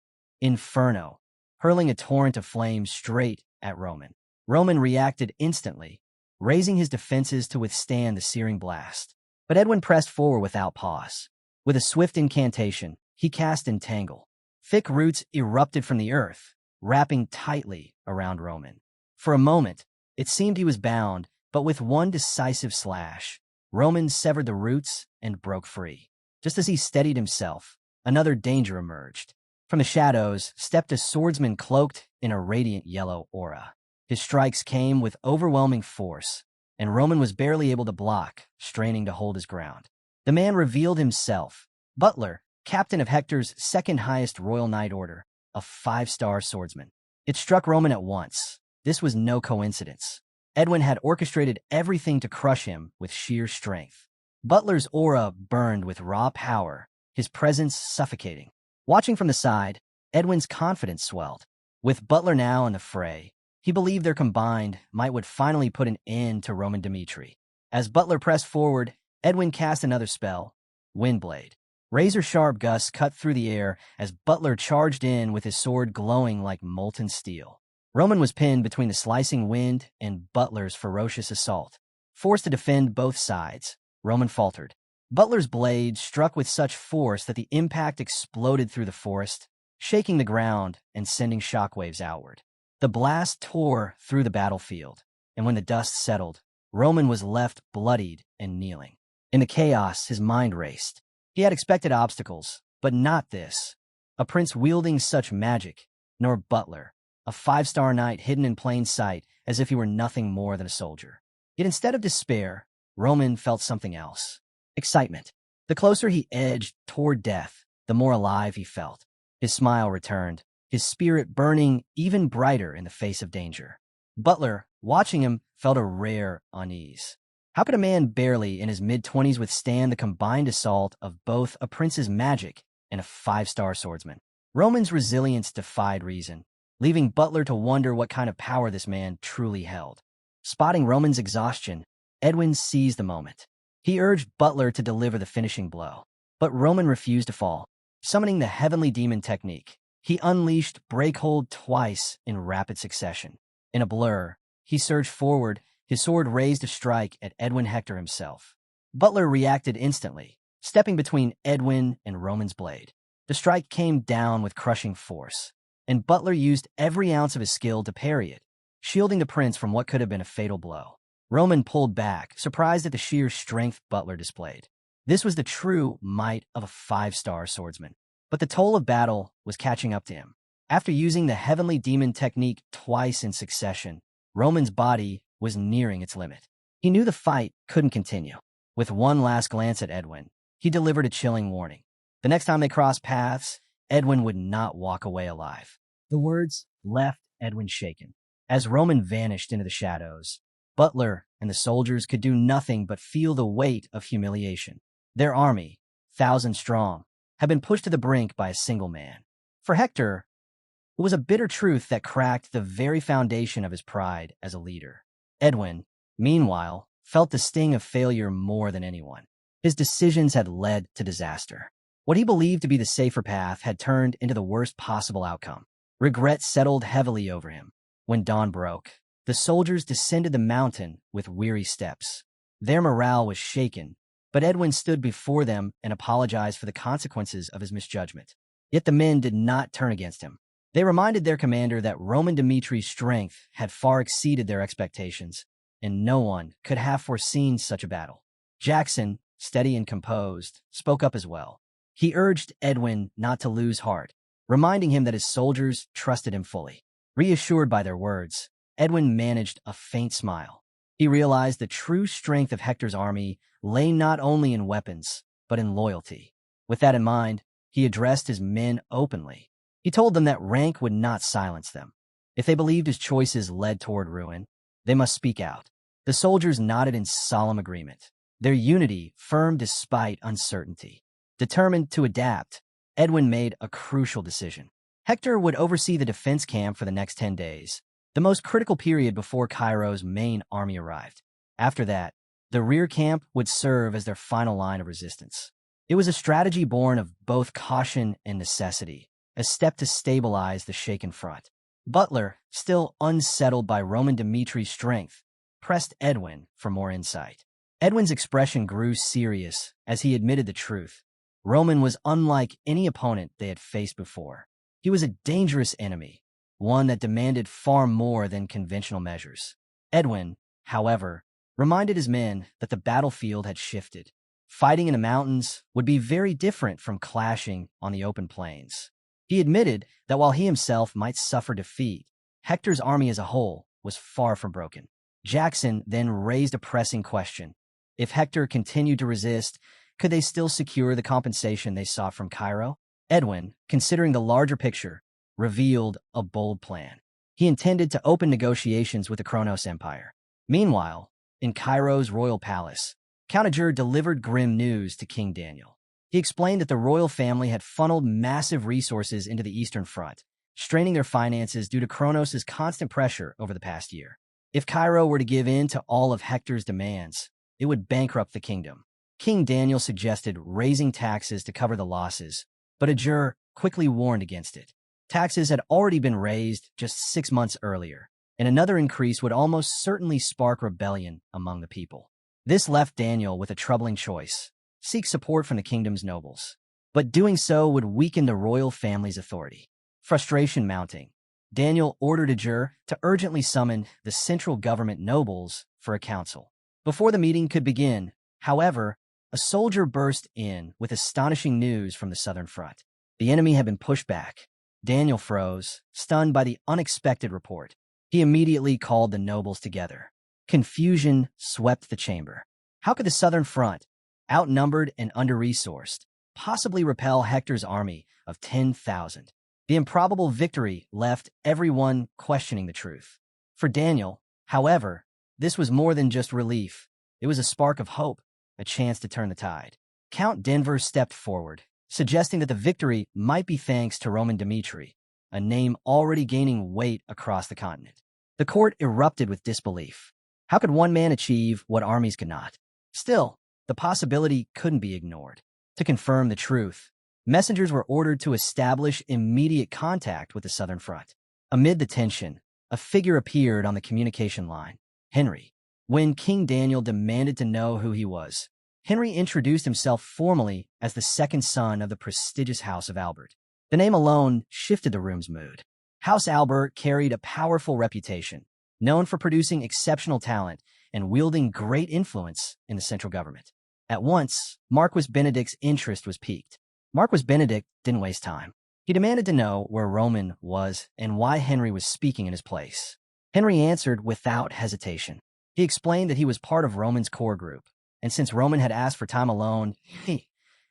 Inferno, hurling a torrent of flames straight at Roman. Roman reacted instantly, raising his defenses to withstand the searing blast. But Edwin pressed forward without pause. With a swift incantation, he cast Entangle. Thick roots erupted from the earth, wrapping tightly around Roman. For a moment, it seemed he was bound, but with one decisive slash, Roman severed the roots and broke free. Just as he steadied himself, another danger emerged. From the shadows stepped a swordsman cloaked in a radiant yellow aura. His strikes came with overwhelming force, and Roman was barely able to block, straining to hold his ground. The man revealed himself: Butler, captain of Hector's second-highest Royal Knight Order, a 5-star swordsman. It struck Roman at once. This was no coincidence. Edwin had orchestrated everything to crush him with sheer strength. Butler's aura burned with raw power, his presence suffocating. Watching from the side, Edwin's confidence swelled. With Butler now in the fray, he believed their combined might would finally put an end to Roman Dmitri. As Butler pressed forward, Edwin cast another spell, Windblade. Razor-sharp gusts cut through the air as Butler charged in with his sword glowing like molten steel. Roman was pinned between the slicing wind and Butler's ferocious assault. Forced to defend both sides, Roman faltered. Butler's blade struck with such force that the impact exploded through the forest, shaking the ground and sending shockwaves outward. The blast tore through the battlefield, and when the dust settled, Roman was left bloodied and kneeling. In the chaos, his mind raced. He had expected obstacles, but not this. A prince wielding such magic, nor Butler, a 5-star knight hidden in plain sight as if he were nothing more than a soldier. Yet instead of despair, Roman felt something else: excitement. The closer he edged toward death, the more alive he felt. His smile returned, his spirit burning even brighter in the face of danger. Butler, watching him, felt a rare unease. How could a man barely in his mid-20s withstand the combined assault of both a prince's magic and a five-star swordsman? Roman's resilience defied reason, leaving Butler to wonder what kind of power this man truly held. Spotting Roman's exhaustion, Edwin seized the moment. He urged Butler to deliver the finishing blow, but Roman refused to fall. Summoning the heavenly demon technique, he unleashed Breakhold twice in rapid succession. In a blur, he surged forward, his sword raised to strike at Edwin Hector himself. Butler reacted instantly, stepping between Edwin and Roman's blade. The strike came down with crushing force, and Butler used every ounce of his skill to parry it, shielding the prince from what could have been a fatal blow. Roman pulled back, surprised at the sheer strength Butler displayed. This was the true might of a five-star swordsman. But the toll of battle was catching up to him. After using the heavenly demon technique twice in succession, Roman's body was nearing its limit. He knew the fight couldn't continue. With one last glance at Edwin, he delivered a chilling warning. The next time they crossed paths, Edwin would not walk away alive. The words left Edwin shaken. As Roman vanished into the shadows, Butler and the soldiers could do nothing but feel the weight of humiliation. Their army, 1,000 strong, had been pushed to the brink by a single man. For Hector, it was a bitter truth that cracked the very foundation of his pride as a leader. Edwin, meanwhile, felt the sting of failure more than anyone. His decisions had led to disaster. What he believed to be the safer path had turned into the worst possible outcome. Regret settled heavily over him. When dawn broke, the soldiers descended the mountain with weary steps. Their morale was shaken, but Edwin stood before them and apologized for the consequences of his misjudgment. Yet the men did not turn against him. They reminded their commander that Roman Dmitri's strength had far exceeded their expectations, and no one could have foreseen such a battle. Jackson, steady and composed, spoke up as well. He urged Edwin not to lose heart, reminding him that his soldiers trusted him fully. Reassured by their words, Edwin managed a faint smile. He realized the true strength of Hector's army lay not only in weapons, but in loyalty. With that in mind, he addressed his men openly. He told them that rank would not silence them. If they believed his choices led toward ruin, they must speak out. The soldiers nodded in solemn agreement, their unity firm despite uncertainty. Determined to adapt, Edwin made a crucial decision. Hector would oversee the defense camp for the next 10 days, the most critical period before Cairo's main army arrived. After that, the rear camp would serve as their final line of resistance. It was a strategy born of both caution and necessity, a step to stabilize the shaken front. Butler, still unsettled by Roman Dmitri's strength, pressed Edwin for more insight. Edwin's expression grew serious as he admitted the truth. Roman was unlike any opponent they had faced before. He was a dangerous enemy, one that demanded far more than conventional measures. Edwin, however, reminded his men that the battlefield had shifted. Fighting in the mountains would be very different from clashing on the open plains. He admitted that while he himself might suffer defeat, Hector's army as a whole was far from broken. Jackson then raised a pressing question. If Hector continued to resist, could they still secure the compensation they sought from Cairo? Edwin, considering the larger picture, revealed a bold plan. He intended to open negotiations with the Kronos Empire. Meanwhile, in Cairo's royal palace, Count Ajur delivered grim news to King Daniel. He explained that the royal family had funneled massive resources into the Eastern Front, straining their finances due to Kronos' constant pressure over the past year. If Cairo were to give in to all of Hector's demands, it would bankrupt the kingdom. King Daniel suggested raising taxes to cover the losses, but Ajur quickly warned against it. Taxes had already been raised just 6 months earlier, and another increase would almost certainly spark rebellion among the people. This left Daniel with a troubling choice: seek support from the kingdom's nobles. But doing so would weaken the royal family's authority. Frustration mounting, Daniel ordered Ajur to urgently summon the central government nobles for a council. Before the meeting could begin, however, a soldier burst in with astonishing news from the southern front. The enemy had been pushed back. Daniel froze, stunned by the unexpected report. He immediately called the nobles together. Confusion swept the chamber. How could the southern front, outnumbered and under-resourced, possibly repel Hector's army of 10,000? The improbable victory left everyone questioning the truth. For Daniel, however, this was more than just relief. It was a spark of hope, a chance to turn the tide. Count Denver stepped forward, suggesting that the victory might be thanks to Roman Dmitri, a name already gaining weight across the continent. The court erupted with disbelief. How could one man achieve what armies could not? Still, the possibility couldn't be ignored. To confirm the truth, messengers were ordered to establish immediate contact with the Southern Front. Amid the tension, a figure appeared on the communication line, Henry. When King Daniel demanded to know who he was, Henry introduced himself formally as the second son of the prestigious House of Albert. The name alone shifted the room's mood. House Albert carried a powerful reputation, known for producing exceptional talent and wielding great influence in the central government. At once, Marquis Benedict's interest was piqued. Marquis Benedict didn't waste time. He demanded to know where Roman was and why Henry was speaking in his place. Henry answered without hesitation. He explained that he was part of Roman's core group, and since Roman had asked for time alone, he,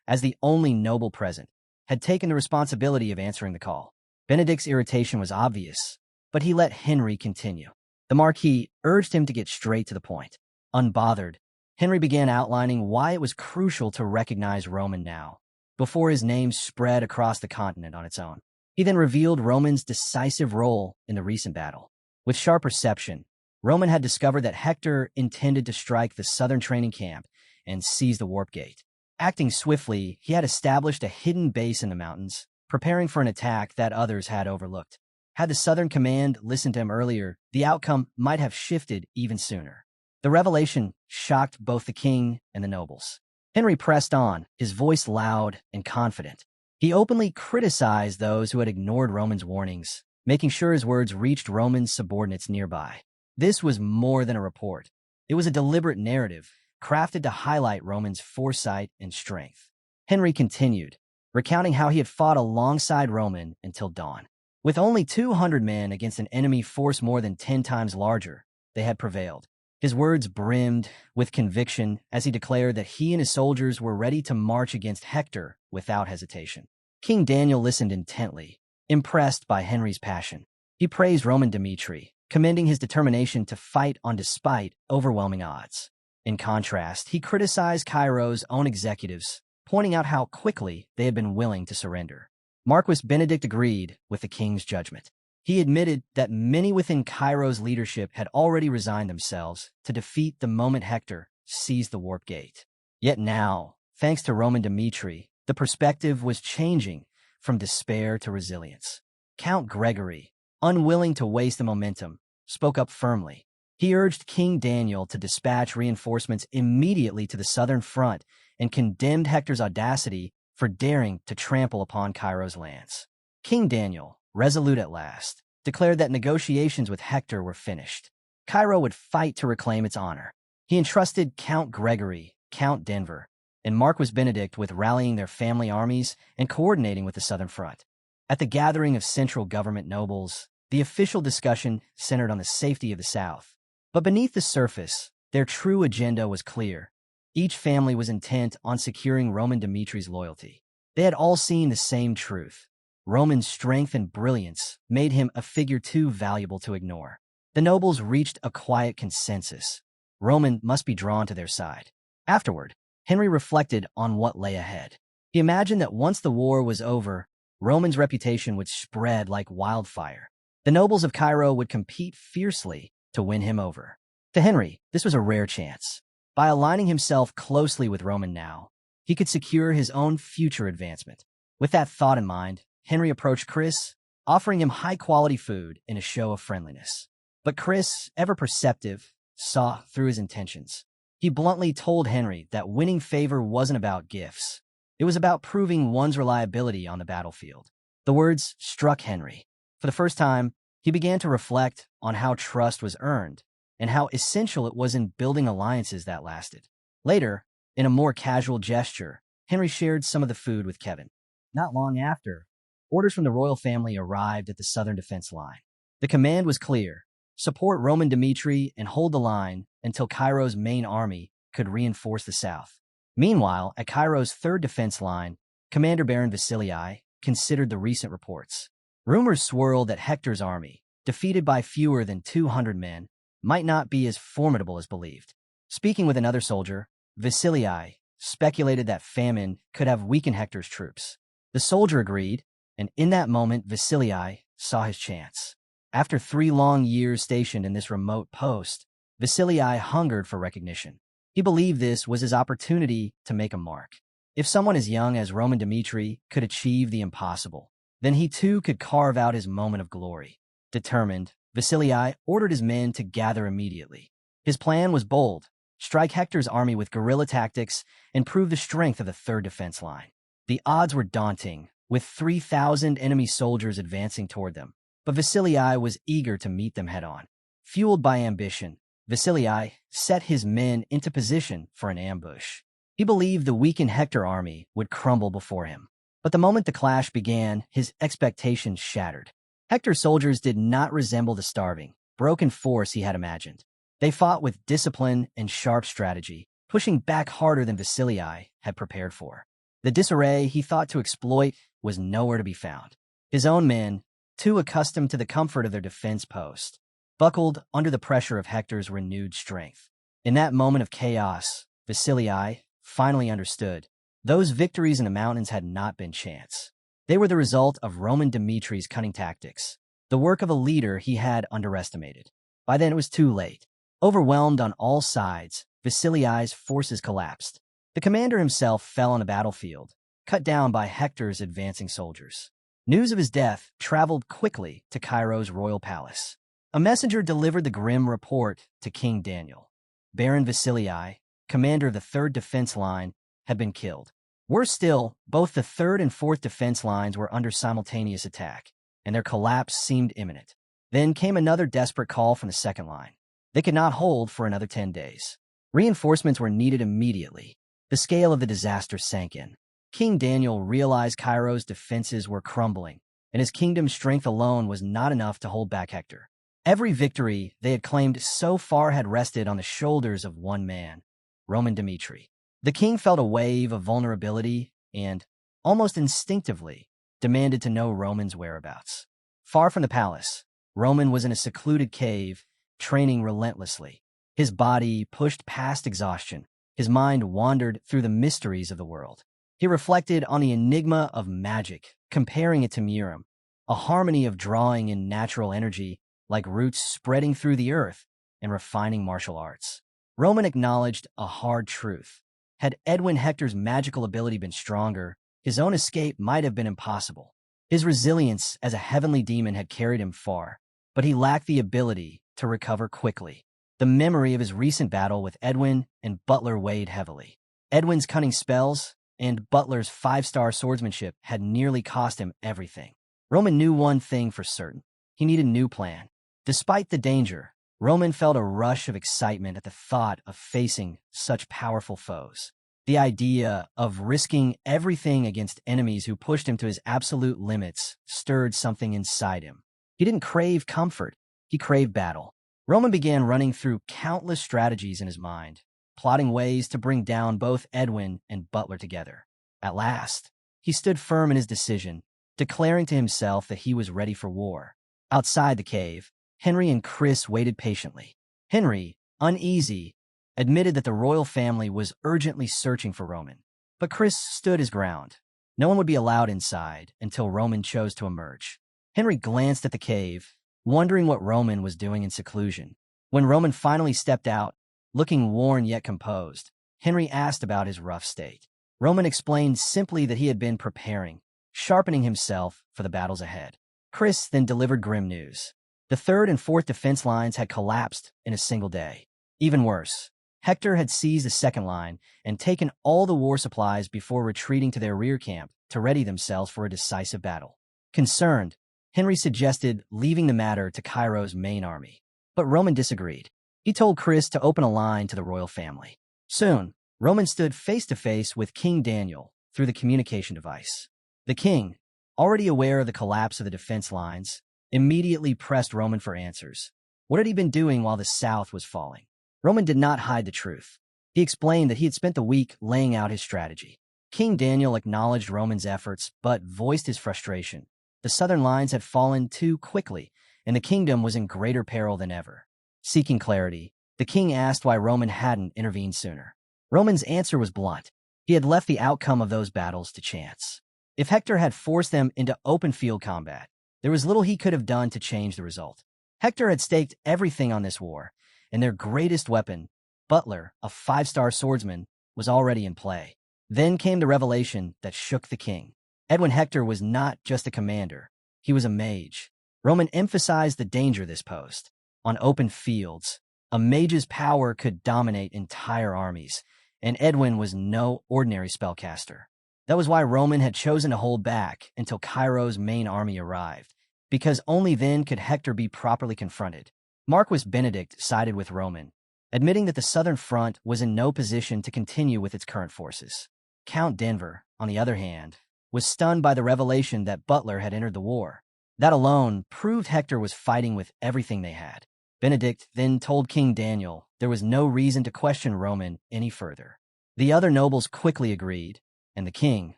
as the only noble present, had taken the responsibility of answering the call. Benedict's irritation was obvious, but he let Henry continue. The Marquis urged him to get straight to the point. Unbothered, Henry began outlining why it was crucial to recognize Roman now, before his name spread across the continent on its own. He then revealed Roman's decisive role in the recent battle. With sharp perception, Roman had discovered that Hector intended to strike the southern training camp and seize the warp gate. Acting swiftly, he had established a hidden base in the mountains, preparing for an attack that others had overlooked. Had the Southern Command listened to him earlier, the outcome might have shifted even sooner. The revelation shocked both the king and the nobles. Henry pressed on, his voice loud and confident. He openly criticized those who had ignored Roman's warnings, making sure his words reached Roman's subordinates nearby. This was more than a report. It was a deliberate narrative, crafted to highlight Roman's foresight and strength. Henry continued, recounting how he had fought alongside Roman until dawn. With only 200 men against an enemy force more than 10 times larger, they had prevailed. His words brimmed with conviction as he declared that he and his soldiers were ready to march against Hector without hesitation. King Daniel listened intently, impressed by Henry's passion. He praised Roman Dmitri, commending his determination to fight on despite overwhelming odds. In contrast, he criticized Cairo's own executives, pointing out how quickly they had been willing to surrender. Marquis Benedict agreed with the king's judgment. He admitted that many within Cairo's leadership had already resigned themselves to defeat the moment Hector seized the warp gate. Yet now, thanks to Roman Dmitri, the perspective was changing from despair to resilience. Count Gregory, unwilling to waste the momentum, spoke up firmly. He urged King Daniel to dispatch reinforcements immediately to the southern front and condemned Hector's audacity for daring to trample upon Cairo's lands. King Daniel, resolute at last, declared that negotiations with Hector were finished. Cairo would fight to reclaim its honor. He entrusted Count Gregory, Count Denver, and Marquis Benedict with rallying their family armies and coordinating with the southern front. At the gathering of central government nobles, the official discussion centered on the safety of the South. But beneath the surface, their true agenda was clear. Each family was intent on securing Roman Dimitri's loyalty. They had all seen the same truth. Roman's strength and brilliance made him a figure too valuable to ignore. The nobles reached a quiet consensus. Roman must be drawn to their side. Afterward, Henry reflected on what lay ahead. He imagined that once the war was over, Roman's reputation would spread like wildfire. The nobles of Cairo would compete fiercely to win him over. To Henry, this was a rare chance. By aligning himself closely with Roman now, he could secure his own future advancement. With that thought in mind, Henry approached Chris, offering him high-quality food in a show of friendliness. But Chris, ever perceptive, saw through his intentions. He bluntly told Henry that winning favor wasn't about gifts. It was about proving one's reliability on the battlefield. The words struck Henry. For the first time, he began to reflect on how trust was earned and how essential it was in building alliances that lasted. Later, in a more casual gesture, Henry shared some of the food with Kevin. Not long after, orders from the royal family arrived at the southern defense line. The command was clear: support Roman Dmitri and hold the line until Cairo's main army could reinforce the south. Meanwhile, at Cairo's third defense line, Commander Baron Vasilii considered the recent reports. Rumors swirled that Hector's army, defeated by fewer than 200 men, might not be as formidable as believed. Speaking with another soldier, Vasilii speculated that famine could have weakened Hector's troops. The soldier agreed, and in that moment Vasilii saw his chance. After 3 long years stationed in this remote post, Vasilii hungered for recognition. He believed this was his opportunity to make a mark. If someone as young as Roman Dmitri could achieve the impossible, then he too could carve out his moment of glory. Determined, Vasilii ordered his men to gather immediately. His plan was bold: strike Hector's army with guerrilla tactics and prove the strength of the third defense line. The odds were daunting, with 3,000 enemy soldiers advancing toward them, but Vasilii was eager to meet them head-on. Fueled by ambition, Vasilii set his men into position for an ambush. He believed the weakened Hector army would crumble before him. But the moment the clash began, his expectations shattered. Hector's soldiers did not resemble the starving, broken force he had imagined. They fought with discipline and sharp strategy, pushing back harder than Vasilii had prepared for. The disarray he thought to exploit was nowhere to be found. His own men, too accustomed to the comfort of their defense post, buckled under the pressure of Hector's renewed strength. In that moment of chaos, Vasilii finally understood. Those victories in the mountains had not been chance. They were the result of Roman Dmitri's cunning tactics, the work of a leader he had underestimated. By then it was too late. Overwhelmed on all sides, Vasilii's forces collapsed. The commander himself fell on the battlefield, cut down by Hector's advancing soldiers. News of his death traveled quickly to Cairo's royal palace. A messenger delivered the grim report to King Daniel. Baron Vasilii, commander of the third defense line, had been killed. Worse still, both the third and fourth defense lines were under simultaneous attack, and their collapse seemed imminent. Then came another desperate call from the second line. They could not hold for another 10 days. Reinforcements were needed immediately. The scale of the disaster sank in. King Daniel realized Cairo's defenses were crumbling, and his kingdom's strength alone was not enough to hold back Hector. Every victory they had claimed so far had rested on the shoulders of one man, Roman Dmitri. The king felt a wave of vulnerability and, almost instinctively, demanded to know Roman's whereabouts. Far from the palace, Roman was in a secluded cave, training relentlessly. His body pushed past exhaustion. His mind wandered through the mysteries of the world. He reflected on the enigma of magic, comparing it to Muram, a harmony of drawing in natural energy like roots spreading through the earth and refining martial arts. Roman acknowledged a hard truth. Had Edwin Hector's magical ability been stronger, his own escape might have been impossible. His resilience as a heavenly demon had carried him far, but he lacked the ability to recover quickly. The memory of his recent battle with Edwin and Butler weighed heavily. Edwin's cunning spells and Butler's 5-star swordsmanship had nearly cost him everything. Roman knew one thing for certain. He needed a new plan. Despite the danger, Roman felt a rush of excitement at the thought of facing such powerful foes. The idea of risking everything against enemies who pushed him to his absolute limits stirred something inside him. He didn't crave comfort. He craved battle. Roman began running through countless strategies in his mind, plotting ways to bring down both Edwin and Butler together. At last, he stood firm in his decision, declaring to himself that he was ready for war. Outside the cave, Henry and Chris waited patiently. Henry, uneasy, admitted that the royal family was urgently searching for Roman. But Chris stood his ground. No one would be allowed inside until Roman chose to emerge. Henry glanced at the cave, wondering what Roman was doing in seclusion. When Roman finally stepped out, looking worn yet composed, Henry asked about his rough state. Roman explained simply that he had been preparing, sharpening himself for the battles ahead. Chris then delivered grim news. The third and fourth defense lines had collapsed in a single day. Even worse, Hector had seized the second line and taken all the war supplies before retreating to their rear camp to ready themselves for a decisive battle. Concerned, Henry suggested leaving the matter to Cairo's main army. But Roman disagreed. He told Chris to open a line to the royal family. Soon, Roman stood face-to-face with King Daniel through the communication device. The king, already aware of the collapse of the defense lines, immediately pressed Roman for answers. What had he been doing while the South was falling? Roman did not hide the truth. He explained that he had spent the week laying out his strategy. King Daniel acknowledged Roman's efforts, but voiced his frustration. The southern lines had fallen too quickly, and the kingdom was in greater peril than ever. Seeking clarity, the king asked why Roman hadn't intervened sooner. Roman's answer was blunt. He had left the outcome of those battles to chance. If Hector had forced them into open field combat, there was little he could have done to change the result. Hector had staked everything on this war, and their greatest weapon, Butler, a 5-star swordsman, was already in play. Then came the revelation that shook the king. Edwin Hector was not just a commander, he was a mage. Roman emphasized the danger this posed. On open fields, a mage's power could dominate entire armies, and Edwin was no ordinary spellcaster. That was why Roman had chosen to hold back until Cairo's main army arrived, because only then could Hector be properly confronted. Marquis Benedict sided with Roman, admitting that the southern front was in no position to continue with its current forces. Count Denver, on the other hand, was stunned by the revelation that Butler had entered the war. That alone proved Hector was fighting with everything they had. Benedict then told King Daniel there was no reason to question Roman any further. The other nobles quickly agreed, and the king,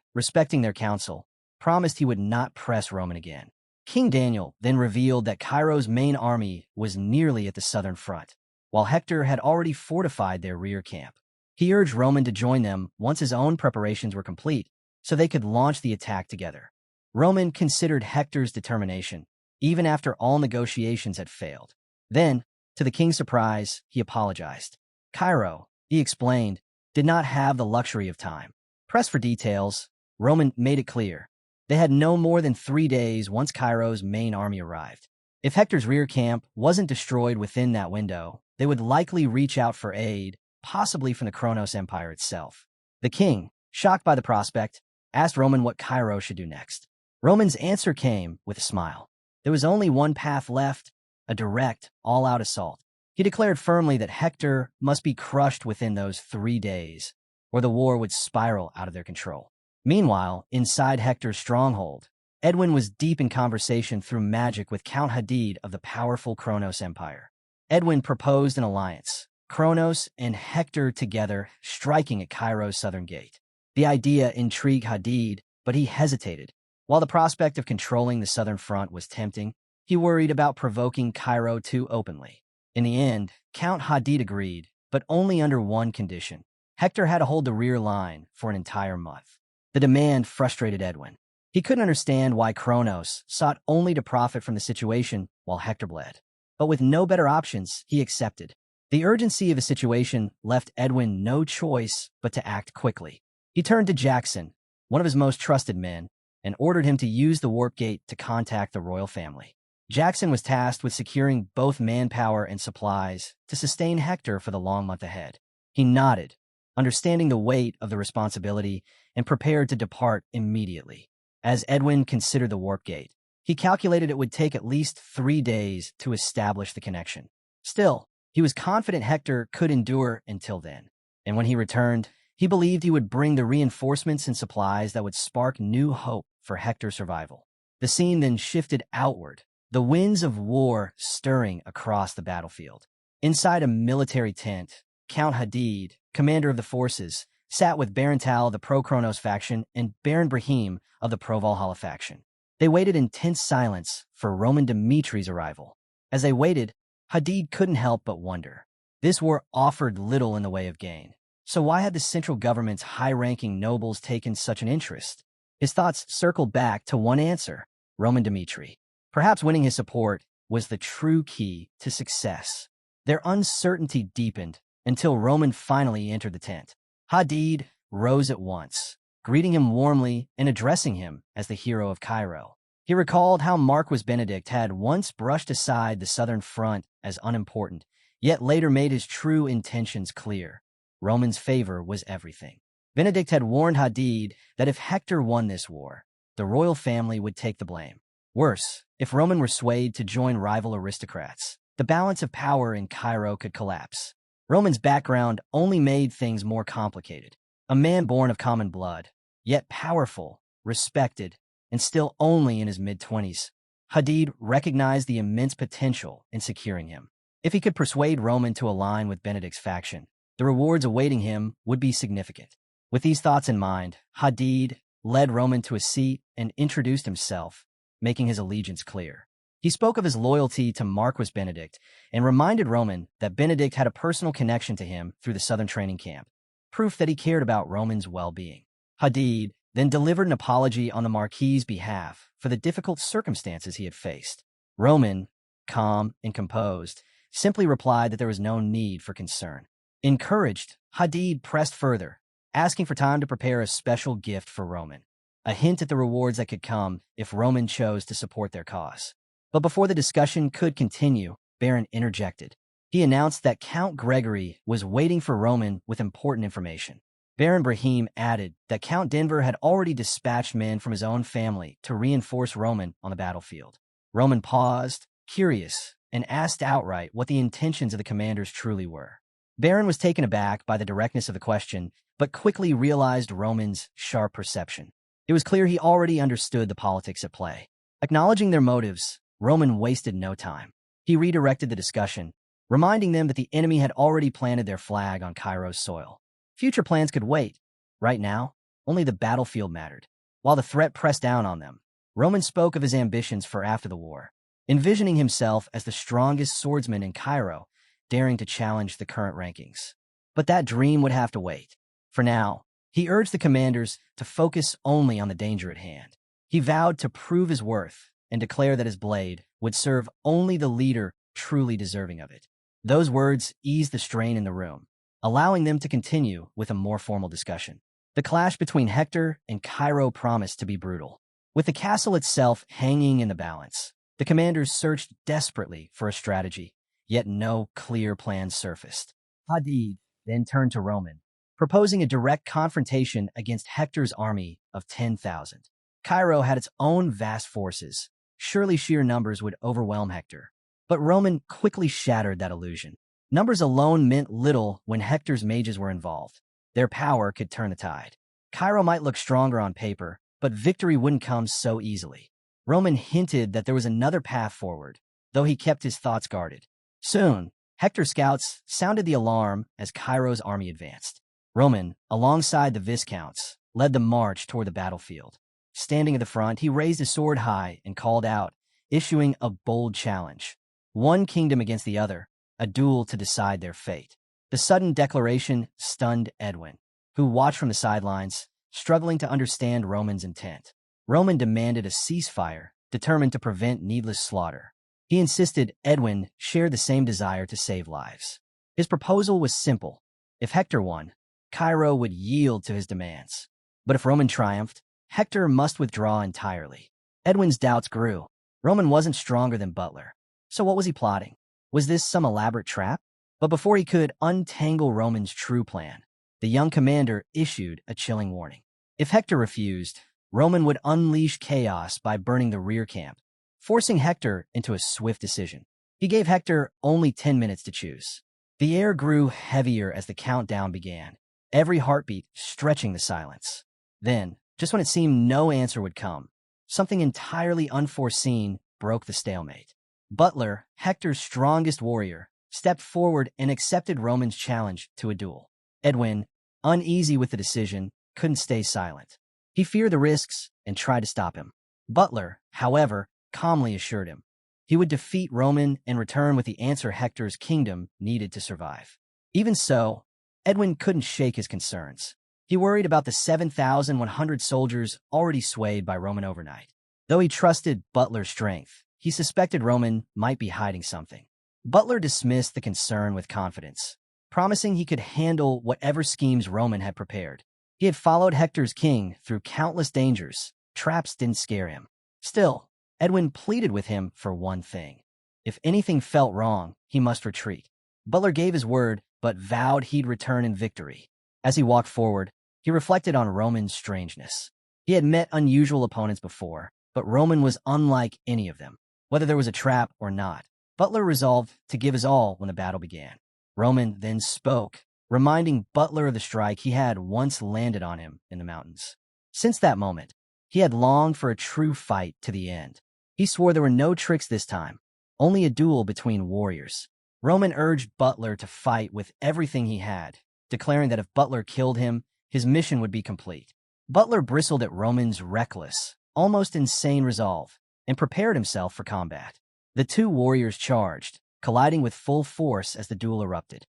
respecting their counsel, promised he would not press Roman again. King Daniel then revealed that Cairo's main army was nearly at the southern front, while Hector had already fortified their rear camp. He urged Roman to join them once his own preparations were complete, so they could launch the attack together. Roman considered Hector's determination, even after all negotiations had failed. Then, to the king's surprise, he apologized. Cairo, he explained, did not have the luxury of time. Pressed for details, Roman made it clear. They had no more than 3 days once Cairo's main army arrived. If Hector's rear camp wasn't destroyed within that window, they would likely reach out for aid, possibly from the Kronos Empire itself. The king, shocked by the prospect, asked Roman what Cairo should do next. Roman's answer came with a smile. There was only one path left, a direct, all-out assault. He declared firmly that Hector must be crushed within those 3 days, or the war would spiral out of their control. Meanwhile, inside Hector's stronghold, Edwin was deep in conversation through magic with Count Hadid of the powerful Kronos Empire. Edwin proposed an alliance, Kronos and Hector together striking at Cairo's southern gate. The idea intrigued Hadid, but he hesitated. While the prospect of controlling the southern front was tempting, he worried about provoking Cairo too openly. In the end, Count Hadid agreed, but only under one condition. Hector had to hold the rear line for an entire month. The demand frustrated Edwin. He couldn't understand why Kronos sought only to profit from the situation while Hector bled. But with no better options, he accepted. The urgency of the situation left Edwin no choice but to act quickly. He turned to Jackson, one of his most trusted men, and ordered him to use the warp gate to contact the royal family. Jackson was tasked with securing both manpower and supplies to sustain Hector for the long month ahead. He nodded, understanding the weight of the responsibility, and prepared to depart immediately. As Edwin considered the warp gate, he calculated it would take at least 3 days to establish the connection. Still, he was confident Hector could endure until then. And when he returned, he believed he would bring the reinforcements and supplies that would spark new hope for Hector's survival. The scene then shifted outward, the winds of war stirring across the battlefield. Inside a military tent, Count Hadid, commander of the forces, sat with Baron Tal of the pro-Kronos faction and Baron Brahim of the pro-Valhalla faction. They waited in tense silence for Roman Dmitri's arrival. As they waited, Hadid couldn't help but wonder. This war offered little in the way of gain. So why had the central government's high-ranking nobles taken such an interest? His thoughts circled back to one answer: Roman Dmitri. Perhaps winning his support was the true key to success. Their uncertainty deepened until Roman finally entered the tent. Hadid rose at once, greeting him warmly and addressing him as the hero of Cairo. He recalled how Marquis Benedict had once brushed aside the southern front as unimportant, yet later made his true intentions clear. Roman's favor was everything. Benedict had warned Hadid that if Hector won this war, the royal family would take the blame. Worse, if Roman were swayed to join rival aristocrats, the balance of power in Cairo could collapse. Roman's background only made things more complicated. A man born of common blood, yet powerful, respected, and still only in his mid-20s. Hadid recognized the immense potential in securing him. If he could persuade Roman to align with Benedict's faction, the rewards awaiting him would be significant. With these thoughts in mind, Hadid led Roman to a seat and introduced himself. making his allegiance clear. He spoke of his loyalty to Marquis Benedict and reminded Roman that Benedict had a personal connection to him through the Southern training camp, proof that he cared about Roman's well-being. Hadid then delivered an apology on the Marquis's behalf for the difficult circumstances he had faced. Roman, calm and composed, simply replied that there was no need for concern. Encouraged, Hadid pressed further, asking for time to prepare a special gift for Roman, a hint at the rewards that could come if Roman chose to support their cause. But before the discussion could continue, Baron interjected. He announced that Count Gregory was waiting for Roman with important information. Baron Brahim added that Count Denver had already dispatched men from his own family to reinforce Roman on the battlefield. Roman paused, curious, and asked outright what the intentions of the commanders truly were. Baron was taken aback by the directness of the question, but quickly realized Roman's sharp perception. It was clear he already understood the politics at play. Acknowledging their motives, Roman wasted no time. He redirected the discussion, reminding them that the enemy had already planted their flag on Cairo's soil. Future plans could wait. Right now, only the battlefield mattered. While the threat pressed down on them, Roman spoke of his ambitions for after the war, envisioning himself as the strongest swordsman in Cairo, daring to challenge the current rankings. But that dream would have to wait. For now, he urged the commanders to focus only on the danger at hand. He vowed to prove his worth and declare that his blade would serve only the leader truly deserving of it. Those words eased the strain in the room, allowing them to continue with a more formal discussion. The clash between Hector and Cairo promised to be brutal. With the castle itself hanging in the balance, the commanders searched desperately for a strategy, yet no clear plan surfaced. Hadid then turned to Roman, proposing a direct confrontation against Hector's army of 10,000. Cairo had its own vast forces. Surely sheer numbers would overwhelm Hector. But Roman quickly shattered that illusion. Numbers alone meant little when Hector's mages were involved. Their power could turn the tide. Cairo might look stronger on paper, but victory wouldn't come so easily. Roman hinted that there was another path forward, though he kept his thoughts guarded. Soon, Hector's scouts sounded the alarm as Cairo's army advanced. Roman, alongside the viscounts, led the march toward the battlefield. Standing at the front, he raised his sword high and called out, issuing a bold challenge. One kingdom against the other, a duel to decide their fate. The sudden declaration stunned Edwin, who watched from the sidelines, struggling to understand Roman's intent. Roman demanded a ceasefire, determined to prevent needless slaughter. He insisted Edwin shared the same desire to save lives. His proposal was simple. If Hector won, Cairo would yield to his demands. But if Roman triumphed, Hector must withdraw entirely. Edwin's doubts grew. Roman wasn't stronger than Butler. So what was he plotting? Was this some elaborate trap? But before he could untangle Roman's true plan, the young commander issued a chilling warning. If Hector refused, Roman would unleash chaos by burning the rear camp, forcing Hector into a swift decision. He gave Hector only 10 minutes to choose. The air grew heavier as the countdown began, every heartbeat stretching the silence. Then, just when it seemed no answer would come, something entirely unforeseen broke the stalemate. Butler, Hector's strongest warrior, stepped forward and accepted Roman's challenge to a duel. Edwin, uneasy with the decision, couldn't stay silent. He feared the risks and tried to stop him. Butler, however, calmly assured him he would defeat Roman and return with the answer Hector's kingdom needed to survive. Even so, Edwin couldn't shake his concerns. He worried about the 7,100 soldiers already swayed by Roman overnight. Though he trusted Butler's strength, he suspected Roman might be hiding something. Butler dismissed the concern with confidence, promising he could handle whatever schemes Roman had prepared. He had followed Hector's king through countless dangers. Traps didn't scare him. Still, Edwin pleaded with him for one thing. If anything felt wrong, he must retreat. Butler gave his word, but vowed he'd return in victory. As he walked forward, he reflected on Roman's strangeness. He had met unusual opponents before, but Roman was unlike any of them. Whether there was a trap or not, Butler resolved to give his all when the battle began. Roman then spoke, reminding Butler of the strike he had once landed on him in the mountains. Since that moment, he had longed for a true fight to the end. He swore there were no tricks this time, only a duel between warriors. Roman urged Butler to fight with everything he had, declaring that if Butler killed him, his mission would be complete. Butler bristled at Roman's reckless, almost insane resolve, and prepared himself for combat. The two warriors charged, colliding with full force as the duel erupted.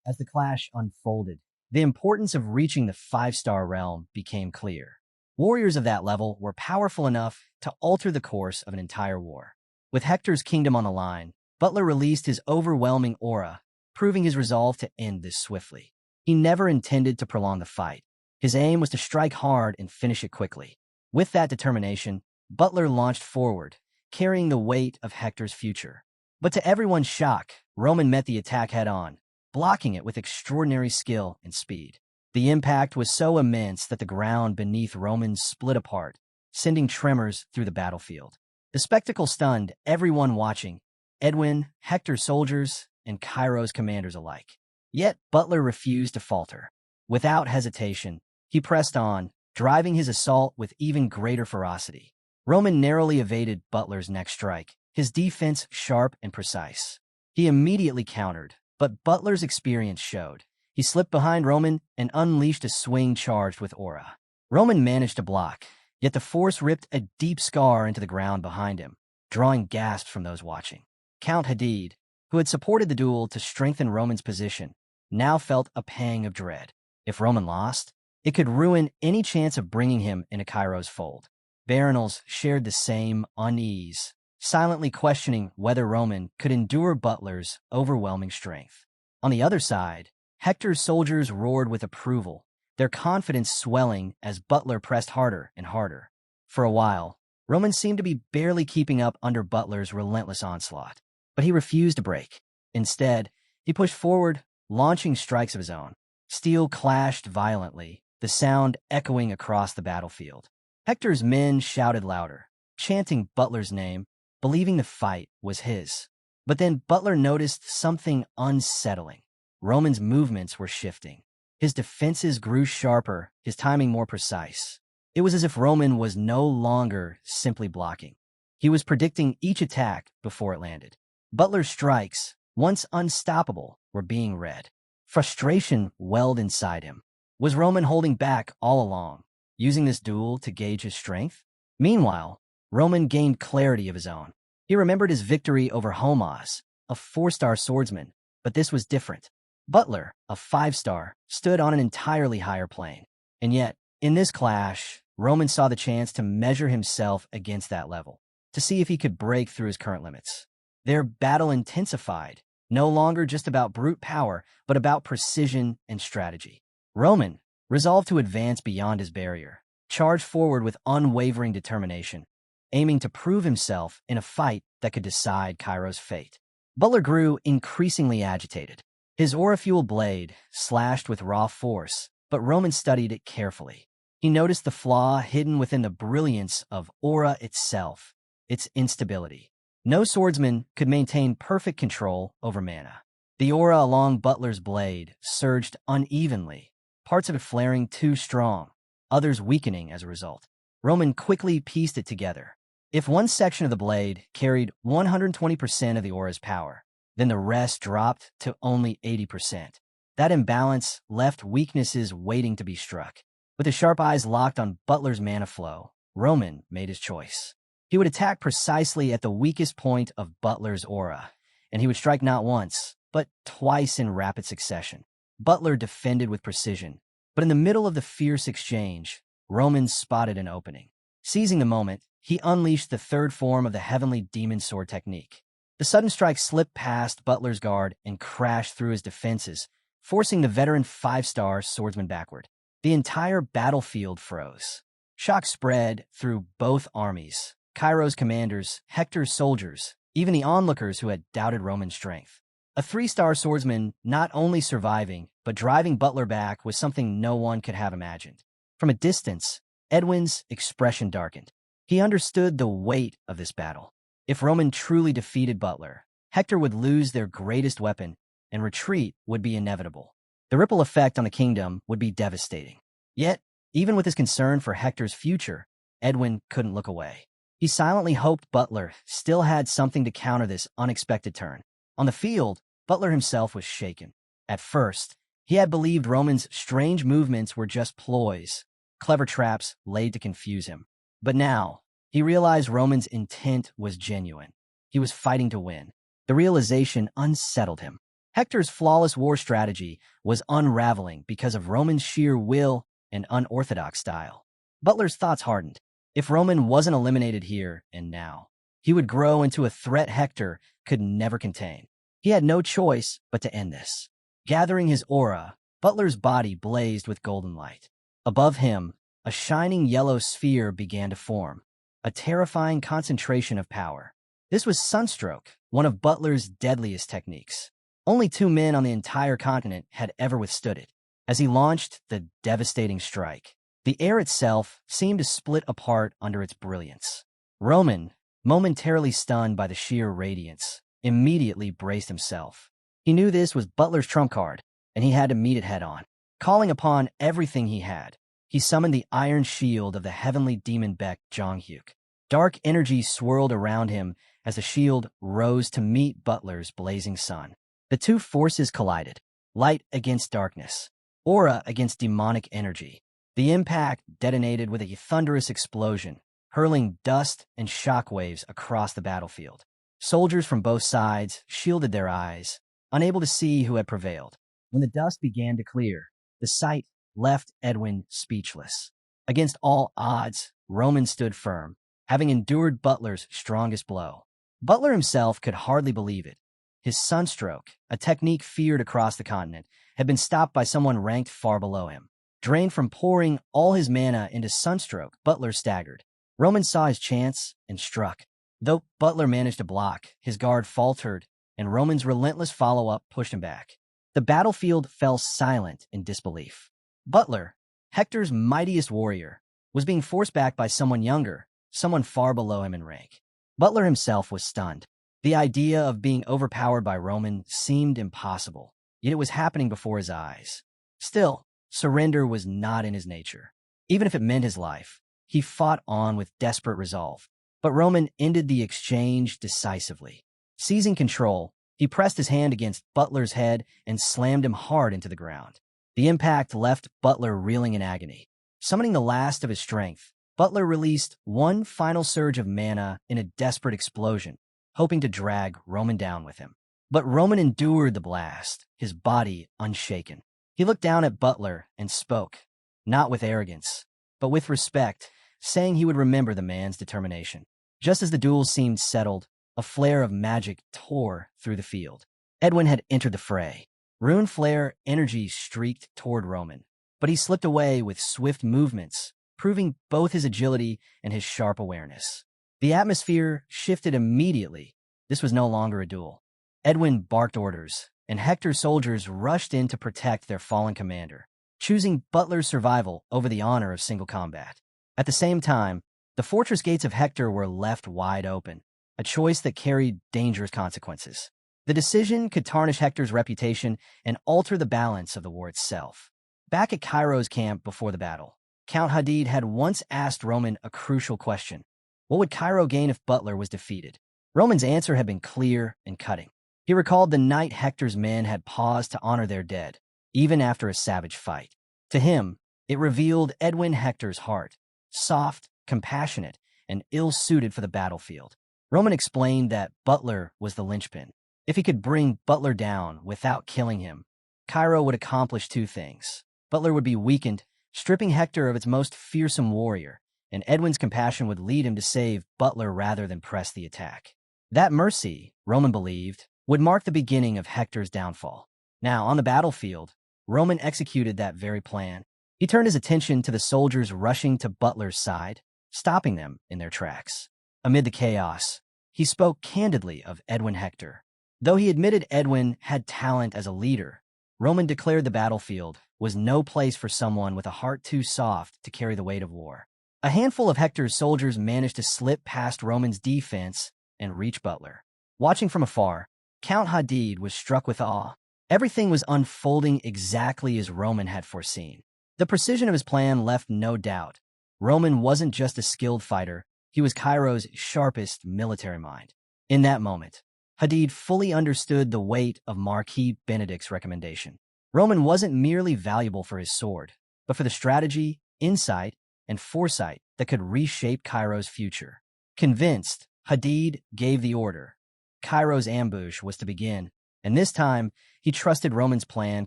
As the clash unfolded, the importance of reaching the 5-star realm became clear. Warriors of that level were powerful enough to alter the course of an entire war. With Hector's kingdom on the line, Butler released his overwhelming aura, proving his resolve to end this swiftly. He never intended to prolong the fight. His aim was to strike hard and finish it quickly. With that determination, Butler launched forward, carrying the weight of Hector's future. But to everyone's shock, Roman met the attack head-on, blocking it with extraordinary skill and speed. The impact was so immense that the ground beneath Roman split apart, sending tremors through the battlefield. The spectacle stunned everyone watching, Edwin, Hector's soldiers, and Cairo's commanders alike. Yet Butler refused to falter. Without hesitation, he pressed on, driving his assault with even greater ferocity. Roman narrowly evaded Butler's next strike, his defense sharp and precise. He immediately countered, but Butler's experience showed. He slipped behind Roman and unleashed a swing charged with aura. Roman managed to block, yet the force ripped a deep scar into the ground behind him, drawing gasps from those watching. Count Hadid, who had supported the duel to strengthen Roman's position, now felt a pang of dread. If Roman lost, it could ruin any chance of bringing him into Cairo's fold. Baronals shared the same unease, silently questioning whether Roman could endure Butler's overwhelming strength. On the other side, Hector's soldiers roared with approval, their confidence swelling as Butler pressed harder and harder. For a while, Roman seemed to be barely keeping up under Butler's relentless onslaught, but he refused to break. Instead, he pushed forward, launching strikes of his own. Steel clashed violently, the sound echoing across the battlefield. Hector's men shouted louder, chanting Butler's name, believing the fight was his. But then Butler noticed something unsettling. Roman's movements were shifting. His defenses grew sharper, his timing more precise. It was as if Roman was no longer simply blocking. He was predicting each attack before it landed. Butler's strikes, once unstoppable, were being read. Frustration welled inside him. Was Roman holding back all along, using this duel to gauge his strength? Meanwhile, Roman gained clarity of his own. He remembered his victory over Homos, a 4-star swordsman, but this was different. Butler, a 5-star, stood on an entirely higher plane. And yet, in this clash, Roman saw the chance to measure himself against that level, to see if he could break through his current limits. Their battle intensified, no longer just about brute power, but about precision and strategy. Roman, resolved to advance beyond his barrier, charged forward with unwavering determination, aiming to prove himself in a fight that could decide Cairo's fate. Butler grew increasingly agitated. His aura-fueled blade slashed with raw force, but Roman studied it carefully. He noticed the flaw hidden within the brilliance of aura itself, its instability. No swordsman could maintain perfect control over mana. The aura along Butler's blade surged unevenly, parts of it flaring too strong, others weakening as a result. Roman quickly pieced it together. If one section of the blade carried 120% of the aura's power, then the rest dropped to only 80%. That imbalance left weaknesses waiting to be struck. With his sharp eyes locked on Butler's mana flow, Roman made his choice. He would attack precisely at the weakest point of Butler's aura, and he would strike not once, but twice in rapid succession. Butler defended with precision, but in the middle of the fierce exchange, Roman spotted an opening. Seizing the moment, he unleashed the third form of the heavenly demon sword technique. The sudden strike slipped past Butler's guard and crashed through his defenses, forcing the veteran 5-star swordsman backward. The entire battlefield froze. Shock spread through both armies, Cairo's commanders, Hector's soldiers, even the onlookers who had doubted Roman's strength. A 3-star swordsman not only surviving, but driving Butler back was something no one could have imagined. From a distance, Edwin's expression darkened. He understood the weight of this battle. If Roman truly defeated Butler, Hector would lose their greatest weapon, and retreat would be inevitable. The ripple effect on the kingdom would be devastating. Yet, even with his concern for Hector's future, Edwin couldn't look away. He silently hoped Butler still had something to counter this unexpected turn. On the field, Butler himself was shaken. At first, he had believed Roman's strange movements were just ploys, clever traps laid to confuse him. But now, He realized Roman's intent was genuine. He was fighting to win. The realization unsettled him. Hector's flawless war strategy was unraveling because of Roman's sheer will and unorthodox style. Butler's thoughts hardened. If Roman wasn't eliminated here and now, he would grow into a threat Hector could never contain. He had no choice but to end this. Gathering his aura, Butler's body blazed with golden light. Above him, a shining yellow sphere began to form, a terrifying concentration of power. This was Sunstroke, one of Butler's deadliest techniques. Only 2 men on the entire continent had ever withstood it. As he launched the devastating strike, the air itself seemed to split apart under its brilliance. Roman, momentarily stunned by the sheer radiance, immediately braced himself. He knew this was Butler's trump card, and he had to meet it head-on. Calling upon everything he had, he summoned the iron shield of the heavenly demon Beck Jonghyuk. Dark energy swirled around him as the shield rose to meet Butler's blazing sun. The two forces collided, light against darkness, aura against demonic energy. The impact detonated with a thunderous explosion, hurling dust and shockwaves across the battlefield. Soldiers from both sides shielded their eyes, unable to see who had prevailed. When the dust began to clear, the sight left Edwin speechless. Against all odds, Roman stood firm, having endured Butler's strongest blow. Butler himself could hardly believe it. His sunstroke, a technique feared across the continent, had been stopped by someone ranked far below him. Drained from pouring all his mana into sunstroke, Butler staggered. Roman saw his chance and struck. Though Butler managed to block, his guard faltered, and Roman's relentless follow-up pushed him back. The battlefield fell silent in disbelief. Butler, Hector's mightiest warrior, was being forced back by someone younger, someone far below him in rank. Butler himself was stunned. The idea of being overpowered by Roman seemed impossible, yet it was happening before his eyes. Still, surrender was not in his nature. Even if it meant his life, he fought on with desperate resolve. But Roman ended the exchange decisively. Seizing control, he pressed his hand against Butler's head and slammed him hard into the ground. The impact left Butler reeling in agony. Summoning the last of his strength, Butler released one final surge of mana in a desperate explosion, hoping to drag Roman down with him. But Roman endured the blast, his body unshaken. He looked down at Butler and spoke, not with arrogance, but with respect, saying he would remember the man's determination. Just as the duel seemed settled, a flare of magic tore through the field. Edwin had entered the fray. Rune flare energy streaked toward Roman, but he slipped away with swift movements, proving both his agility and his sharp awareness. The atmosphere shifted immediately. This was no longer a duel. Edwin barked orders, and Hector's soldiers rushed in to protect their fallen commander, choosing Butler's survival over the honor of single combat. At the same time, the fortress gates of Hector were left wide open, a choice that carried dangerous consequences. The decision could tarnish Hector's reputation and alter the balance of the war itself. Back at Cairo's camp before the battle, Count Hadid had once asked Roman a crucial question. What would Cairo gain if Butler was defeated? Roman's answer had been clear and cutting. He recalled the night Hector's men had paused to honor their dead, even after a savage fight. To him, it revealed Edwin Hector's heart, soft, compassionate, and ill-suited for the battlefield. Roman explained that Butler was the linchpin. If he could bring Butler down without killing him, Cairo would accomplish two things. Butler would be weakened, stripping Hector of its most fearsome warrior, and Edwin's compassion would lead him to save Butler rather than press the attack. That mercy, Roman believed, would mark the beginning of Hector's downfall. Now, on the battlefield, Roman executed that very plan. He turned his attention to the soldiers rushing to Butler's side, stopping them in their tracks. Amid the chaos, he spoke candidly of Edwin Hector. Though he admitted Edwin had talent as a leader, Roman declared the battlefield was no place for someone with a heart too soft to carry the weight of war. A handful of Hector's soldiers managed to slip past Roman's defense and reach Butler. Watching from afar, Count Hadid was struck with awe. Everything was unfolding exactly as Roman had foreseen. The precision of his plan left no doubt. Roman wasn't just a skilled fighter, he was Cairo's sharpest military mind. In that moment, Hadid fully understood the weight of Marquis Benedict's recommendation. Roman wasn't merely valuable for his sword, but for the strategy, insight, and foresight that could reshape Cairo's future. Convinced, Hadid gave the order. Cairo's ambush was to begin, and this time he trusted Roman's plan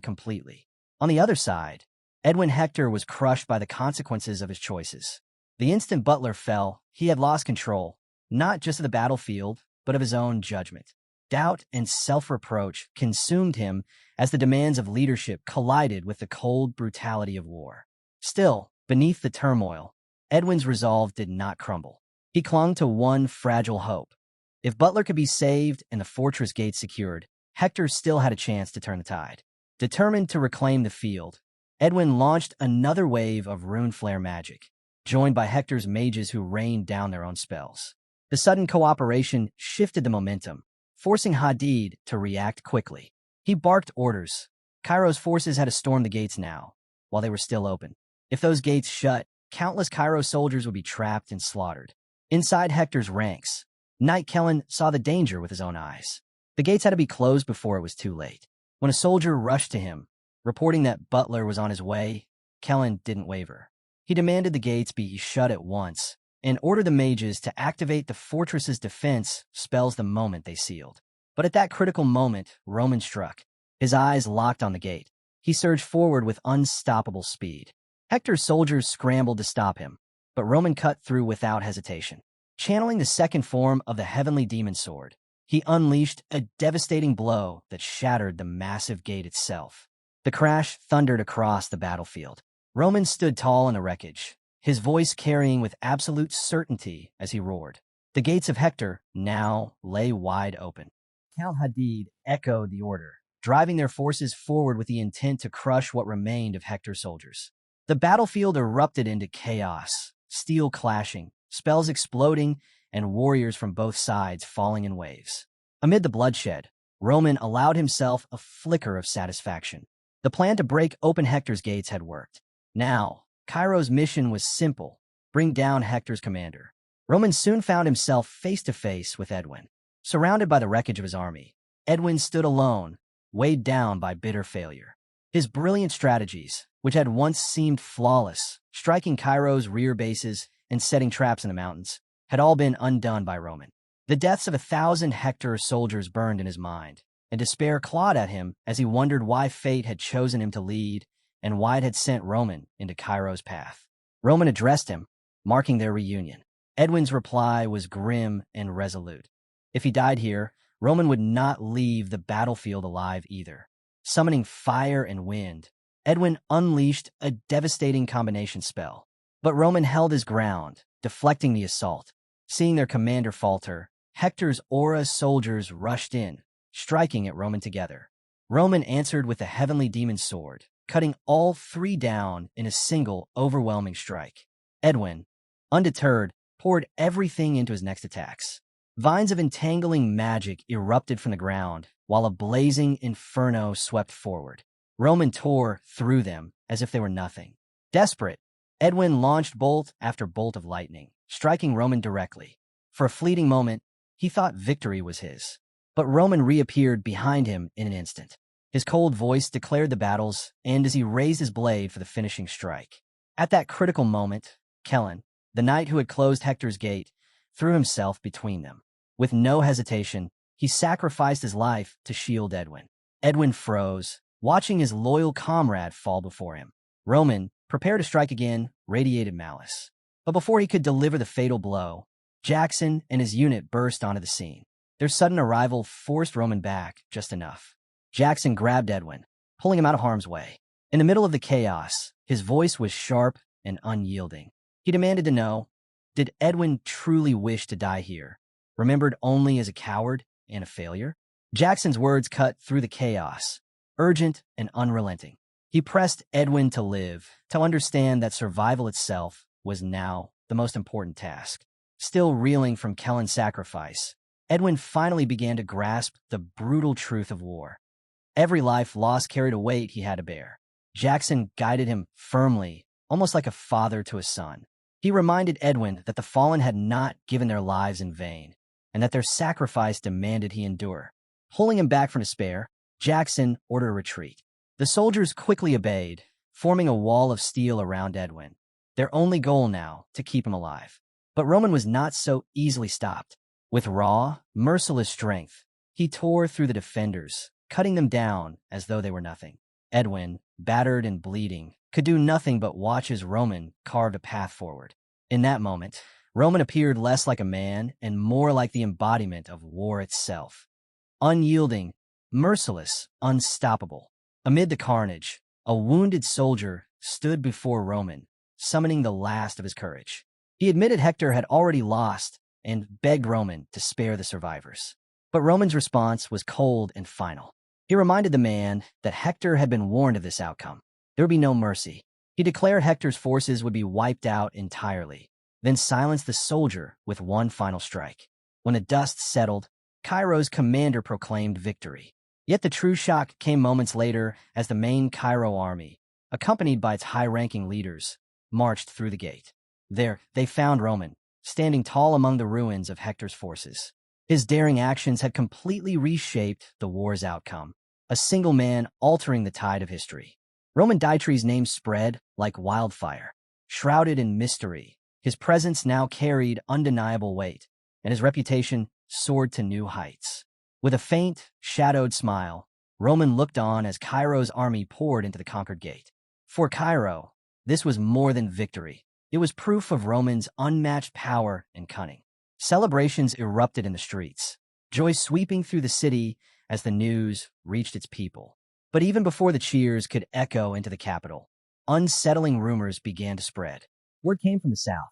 completely. On the other side, Edwin Hector was crushed by the consequences of his choices. The instant Butler fell, he had lost control, not just of the battlefield, but of his own judgment. Doubt and self-reproach consumed him as the demands of leadership collided with the cold brutality of war. Still, beneath the turmoil, Edwin's resolve did not crumble. He clung to one fragile hope. If Butler could be saved and the fortress gates secured, Hector still had a chance to turn the tide. Determined to reclaim the field, Edwin launched another wave of rune flare magic, joined by Hector's mages who rained down their own spells. The sudden cooperation shifted the momentum, forcing Hadid to react quickly. He barked orders. Cairo's forces had to storm the gates now, while they were still open. If those gates shut, countless Cairo soldiers would be trapped and slaughtered. Inside Hector's ranks, Knight Kellen saw the danger with his own eyes. The gates had to be closed before it was too late. When a soldier rushed to him, reporting that Butler was on his way, Kellen didn't waver. He demanded the gates be shut at once and ordered the mages to activate the fortress's defense spells the moment they sealed. But at that critical moment, Roman struck. His eyes locked on the gate. He surged forward with unstoppable speed. Hector's soldiers scrambled to stop him, but Roman cut through without hesitation. Channeling the second form of the heavenly demon sword, he unleashed a devastating blow that shattered the massive gate itself. The crash thundered across the battlefield. Roman stood tall in the wreckage, his voice carrying with absolute certainty as he roared. The gates of Hector now lay wide open. Count Hadid echoed the order, driving their forces forward with the intent to crush what remained of Hector's soldiers. The battlefield erupted into chaos, steel clashing, spells exploding, and warriors from both sides falling in waves. Amid the bloodshed, Roman allowed himself a flicker of satisfaction. The plan to break open Hector's gates had worked. Now, Cairo's mission was simple: bring down Hector's commander. Roman soon found himself face-to-face with Edwin. Surrounded by the wreckage of his army, Edwin stood alone, weighed down by bitter failure. His brilliant strategies, which had once seemed flawless, striking Cairo's rear bases and setting traps in the mountains, had all been undone by Roman. The deaths of 1,000 Hector soldiers burned in his mind, and despair clawed at him as he wondered why fate had chosen him to lead and why it had sent Roman into Cairo's path. Roman addressed him, marking their reunion. Edwin's reply was grim and resolute. If he died here, Roman would not leave the battlefield alive either. Summoning fire and wind, Edwin unleashed a devastating combination spell. But Roman held his ground, deflecting the assault. Seeing their commander falter, Hector's aura soldiers rushed in, striking at Roman together. Roman answered with the heavenly demon sword, cutting all three down in a single, overwhelming strike. Edwin, undeterred, poured everything into his next attacks. Vines of entangling magic erupted from the ground, while a blazing inferno swept forward. Roman tore through them as if they were nothing. Desperate, Edwin launched bolt after bolt of lightning, striking Roman directly. For a fleeting moment, he thought victory was his. But Roman reappeared behind him in an instant. His cold voice declared the battles, and as he raised his blade for the finishing strike. At that critical moment, Kellen, the knight who had closed Hector's gate, threw himself between them. With no hesitation, he sacrificed his life to shield Edwin. Edwin froze, watching his loyal comrade fall before him. Roman, prepared to strike again, radiated malice. But before he could deliver the fatal blow, Jackson and his unit burst onto the scene. Their sudden arrival forced Roman back just enough. Jackson grabbed Edwin, pulling him out of harm's way. In the middle of the chaos, his voice was sharp and unyielding. He demanded to know, did Edwin truly wish to die here, remembered only as a coward and a failure? Jackson's words cut through the chaos, urgent and unrelenting. He pressed Edwin to live, to understand that survival itself was now the most important task. Still reeling from Kellen's sacrifice, Edwin finally began to grasp the brutal truth of war. Every life lost carried a weight he had to bear. Jackson guided him firmly, almost like a father to a son. He reminded Edwin that the fallen had not given their lives in vain, and that their sacrifice demanded he endure. Pulling him back from despair, Jackson ordered a retreat. The soldiers quickly obeyed, forming a wall of steel around Edwin. their only goal now to keep him alive. But Roman was not so easily stopped. With raw, merciless strength, he tore through the defenders, cutting them down as though they were nothing. Edwin, battered and bleeding, could do nothing but watch as Roman carved a path forward. In that moment, Roman appeared less like a man and more like the embodiment of war itself. Unyielding, merciless, unstoppable. Amid the carnage, a wounded soldier stood before Roman, summoning the last of his courage. He admitted Hector had already lost and begged Roman to spare the survivors. But Roman's response was cold and final. He reminded the man that Hector had been warned of this outcome. There would be no mercy. He declared Hector's forces would be wiped out entirely, then silenced the soldier with one final strike. When the dust settled, Cairo's commander proclaimed victory. Yet the true shock came moments later as the main Cairo army, accompanied by its high-ranking leaders, marched through the gate. There, they found Roman, standing tall among the ruins of Hector's forces. His daring actions had completely reshaped the war's outcome, a single man altering the tide of history. Roman Dmitri's name spread like wildfire. Shrouded in mystery, his presence now carried undeniable weight, and his reputation soared to new heights. With a faint, shadowed smile, Roman looked on as Cairo's army poured into the conquered gate. For Cairo, this was more than victory. It was proof of Roman's unmatched power and cunning. Celebrations erupted in the streets, joy sweeping through the city as the news reached its people. But even before the cheers could echo into the capital, unsettling rumors began to spread. Word came from the south.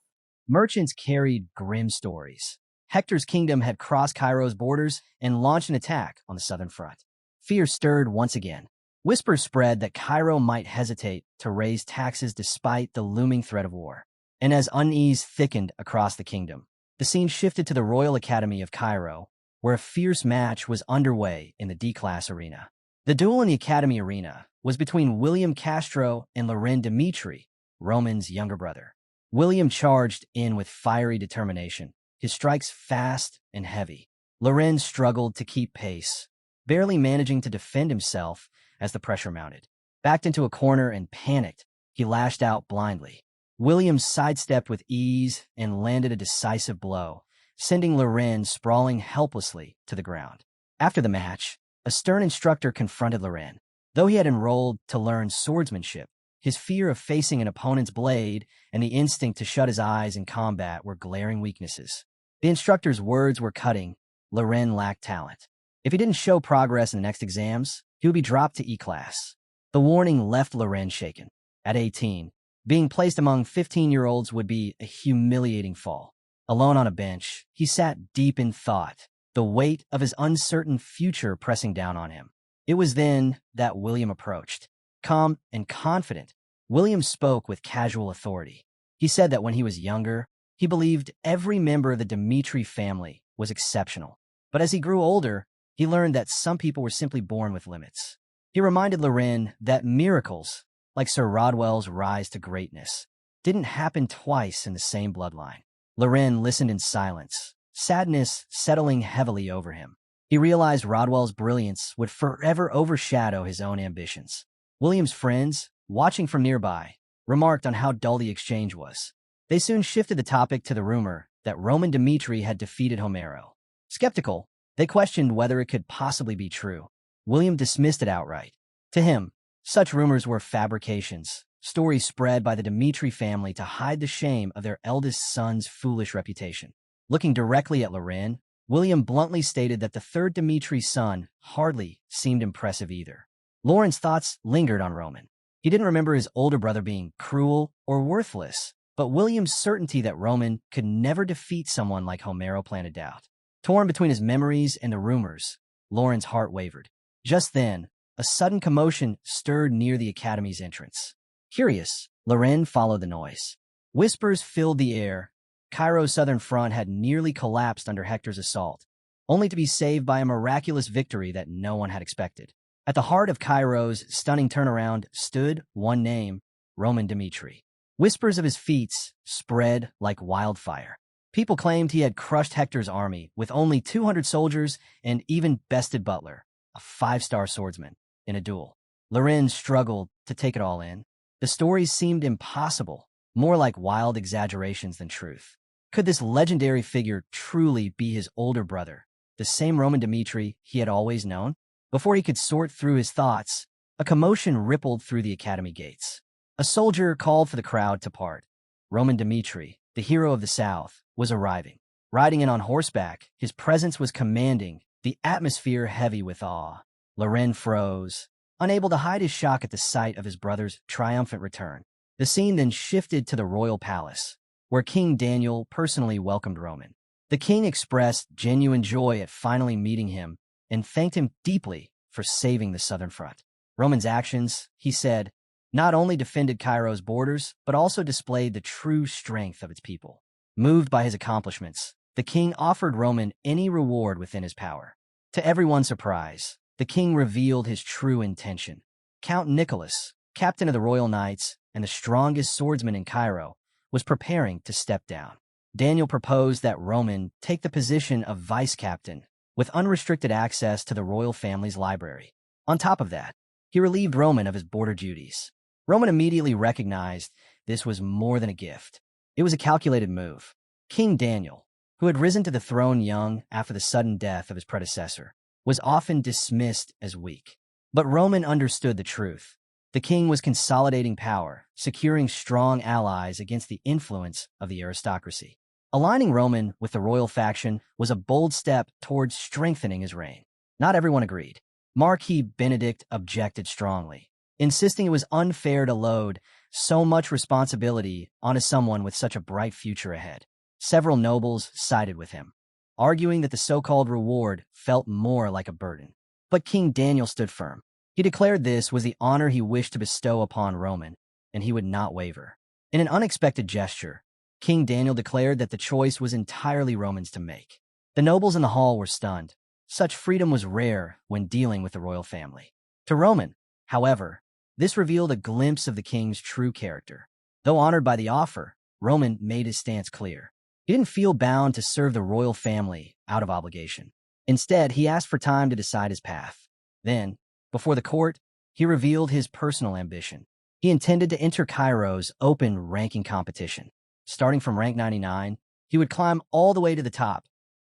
Merchants carried grim stories. Hector's kingdom had crossed Cairo's borders and launched an attack on the southern front. Fear stirred once again. Whispers spread that Cairo might hesitate to raise taxes despite the looming threat of war. And as unease thickened across the kingdom, the scene shifted to the Royal Academy of Cairo, where a fierce match was underway in the D-class arena. The duel in the Academy arena was between William Castro and Loren Dmitri, Roman's younger brother. William charged in with fiery determination, his strikes fast and heavy. Loren struggled to keep pace, barely managing to defend himself as the pressure mounted. Backed into a corner and panicked, he lashed out blindly. William sidestepped with ease and landed a decisive blow, sending Loren sprawling helplessly to the ground. After the match, a stern instructor confronted Loren. Though he had enrolled to learn swordsmanship, his fear of facing an opponent's blade and the instinct to shut his eyes in combat were glaring weaknesses. The instructor's words were cutting. Loren lacked talent. If he didn't show progress in the next exams, he would be dropped to E-class. The warning left Loren shaken. At 18, being placed among 15-year-olds would be a humiliating fall. Alone on a bench, he sat deep in thought, the weight of his uncertain future pressing down on him. It was then that William approached. Calm and confident, William spoke with casual authority. He said that when he was younger, he believed every member of the Dmitri family was exceptional. But as he grew older, he learned that some people were simply born with limits. He reminded Loren that miracles, like Sir Rodwell's rise to greatness, didn't happen twice in the same bloodline. Loren listened in silence, sadness settling heavily over him. He realized Rodwell's brilliance would forever overshadow his own ambitions. William's friends, watching from nearby, remarked on how dull the exchange was. They soon shifted the topic to the rumor that Roman Dmitri had defeated Romero. Skeptical, they questioned whether it could possibly be true. William dismissed it outright. To him, such rumors were fabrications, stories spread by the Dmitri family to hide the shame of their eldest son's foolish reputation. Looking directly at Loren, William bluntly stated that the third Dmitri son hardly seemed impressive either. Loren's thoughts lingered on Roman. He didn't remember his older brother being cruel or worthless, but William's certainty that Roman could never defeat someone like Romero planted doubt. Torn between his memories and the rumors, Loren's heart wavered. Just then, a sudden commotion stirred near the academy's entrance. Curious, Loren followed the noise. Whispers filled the air. Cairo's southern front had nearly collapsed under Hector's assault, only to be saved by a miraculous victory that no one had expected. At the heart of Cairo's stunning turnaround stood one name, Roman Dmitri. Whispers of his feats spread like wildfire. People claimed he had crushed Hector's army with only 200 soldiers and even bested Butler, a 5-star swordsman, in a duel. Loren struggled to take it all in. The stories seemed impossible, more like wild exaggerations than truth. Could this legendary figure truly be his older brother, the same Roman Dmitri he had always known? Before he could sort through his thoughts, a commotion rippled through the academy gates. A soldier called for the crowd to part. Roman Dmitri, the hero of the South, was arriving. Riding in on horseback, his presence was commanding, the atmosphere heavy with awe. Loren froze, unable to hide his shock at the sight of his brother's triumphant return. The scene then shifted to the royal palace, where King Daniel personally welcomed Roman. The king expressed genuine joy at finally meeting him and thanked him deeply for saving the southern front. Roman's actions, he said, not only defended Cairo's borders, but also displayed the true strength of its people. Moved by his accomplishments, the king offered Roman any reward within his power. To everyone's surprise, the king revealed his true intention. Count Nicholas, captain of the Royal Knights and the strongest swordsman in Cairo, was preparing to step down. Daniel proposed that Roman take the position of vice captain, with unrestricted access to the royal family's library. On top of that, he relieved Roman of his border duties. Roman immediately recognized this was more than a gift. It was a calculated move. King Daniel, who had risen to the throne young after the sudden death of his predecessor, was often dismissed as weak. But Roman understood the truth. The king was consolidating power, securing strong allies against the influence of the aristocracy. Aligning Roman with the royal faction was a bold step towards strengthening his reign. Not everyone agreed. Marquis Benedict objected strongly, insisting it was unfair to load so much responsibility onto someone with such a bright future ahead. Several nobles sided with him, arguing that the so-called reward felt more like a burden. But King Daniel stood firm. He declared this was the honor he wished to bestow upon Roman, and he would not waver. In an unexpected gesture, King Daniel declared that the choice was entirely Roman's to make. The nobles in the hall were stunned. Such freedom was rare when dealing with the royal family. To Roman, however, this revealed a glimpse of the king's true character. Though honored by the offer, Roman made his stance clear. He didn't feel bound to serve the royal family out of obligation. Instead, he asked for time to decide his path. Then, before the court, he revealed his personal ambition. He intended to enter Cairo's open ranking competition. Starting from rank 99, he would climb all the way to the top,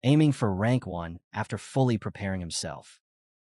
aiming for rank 1 after fully preparing himself.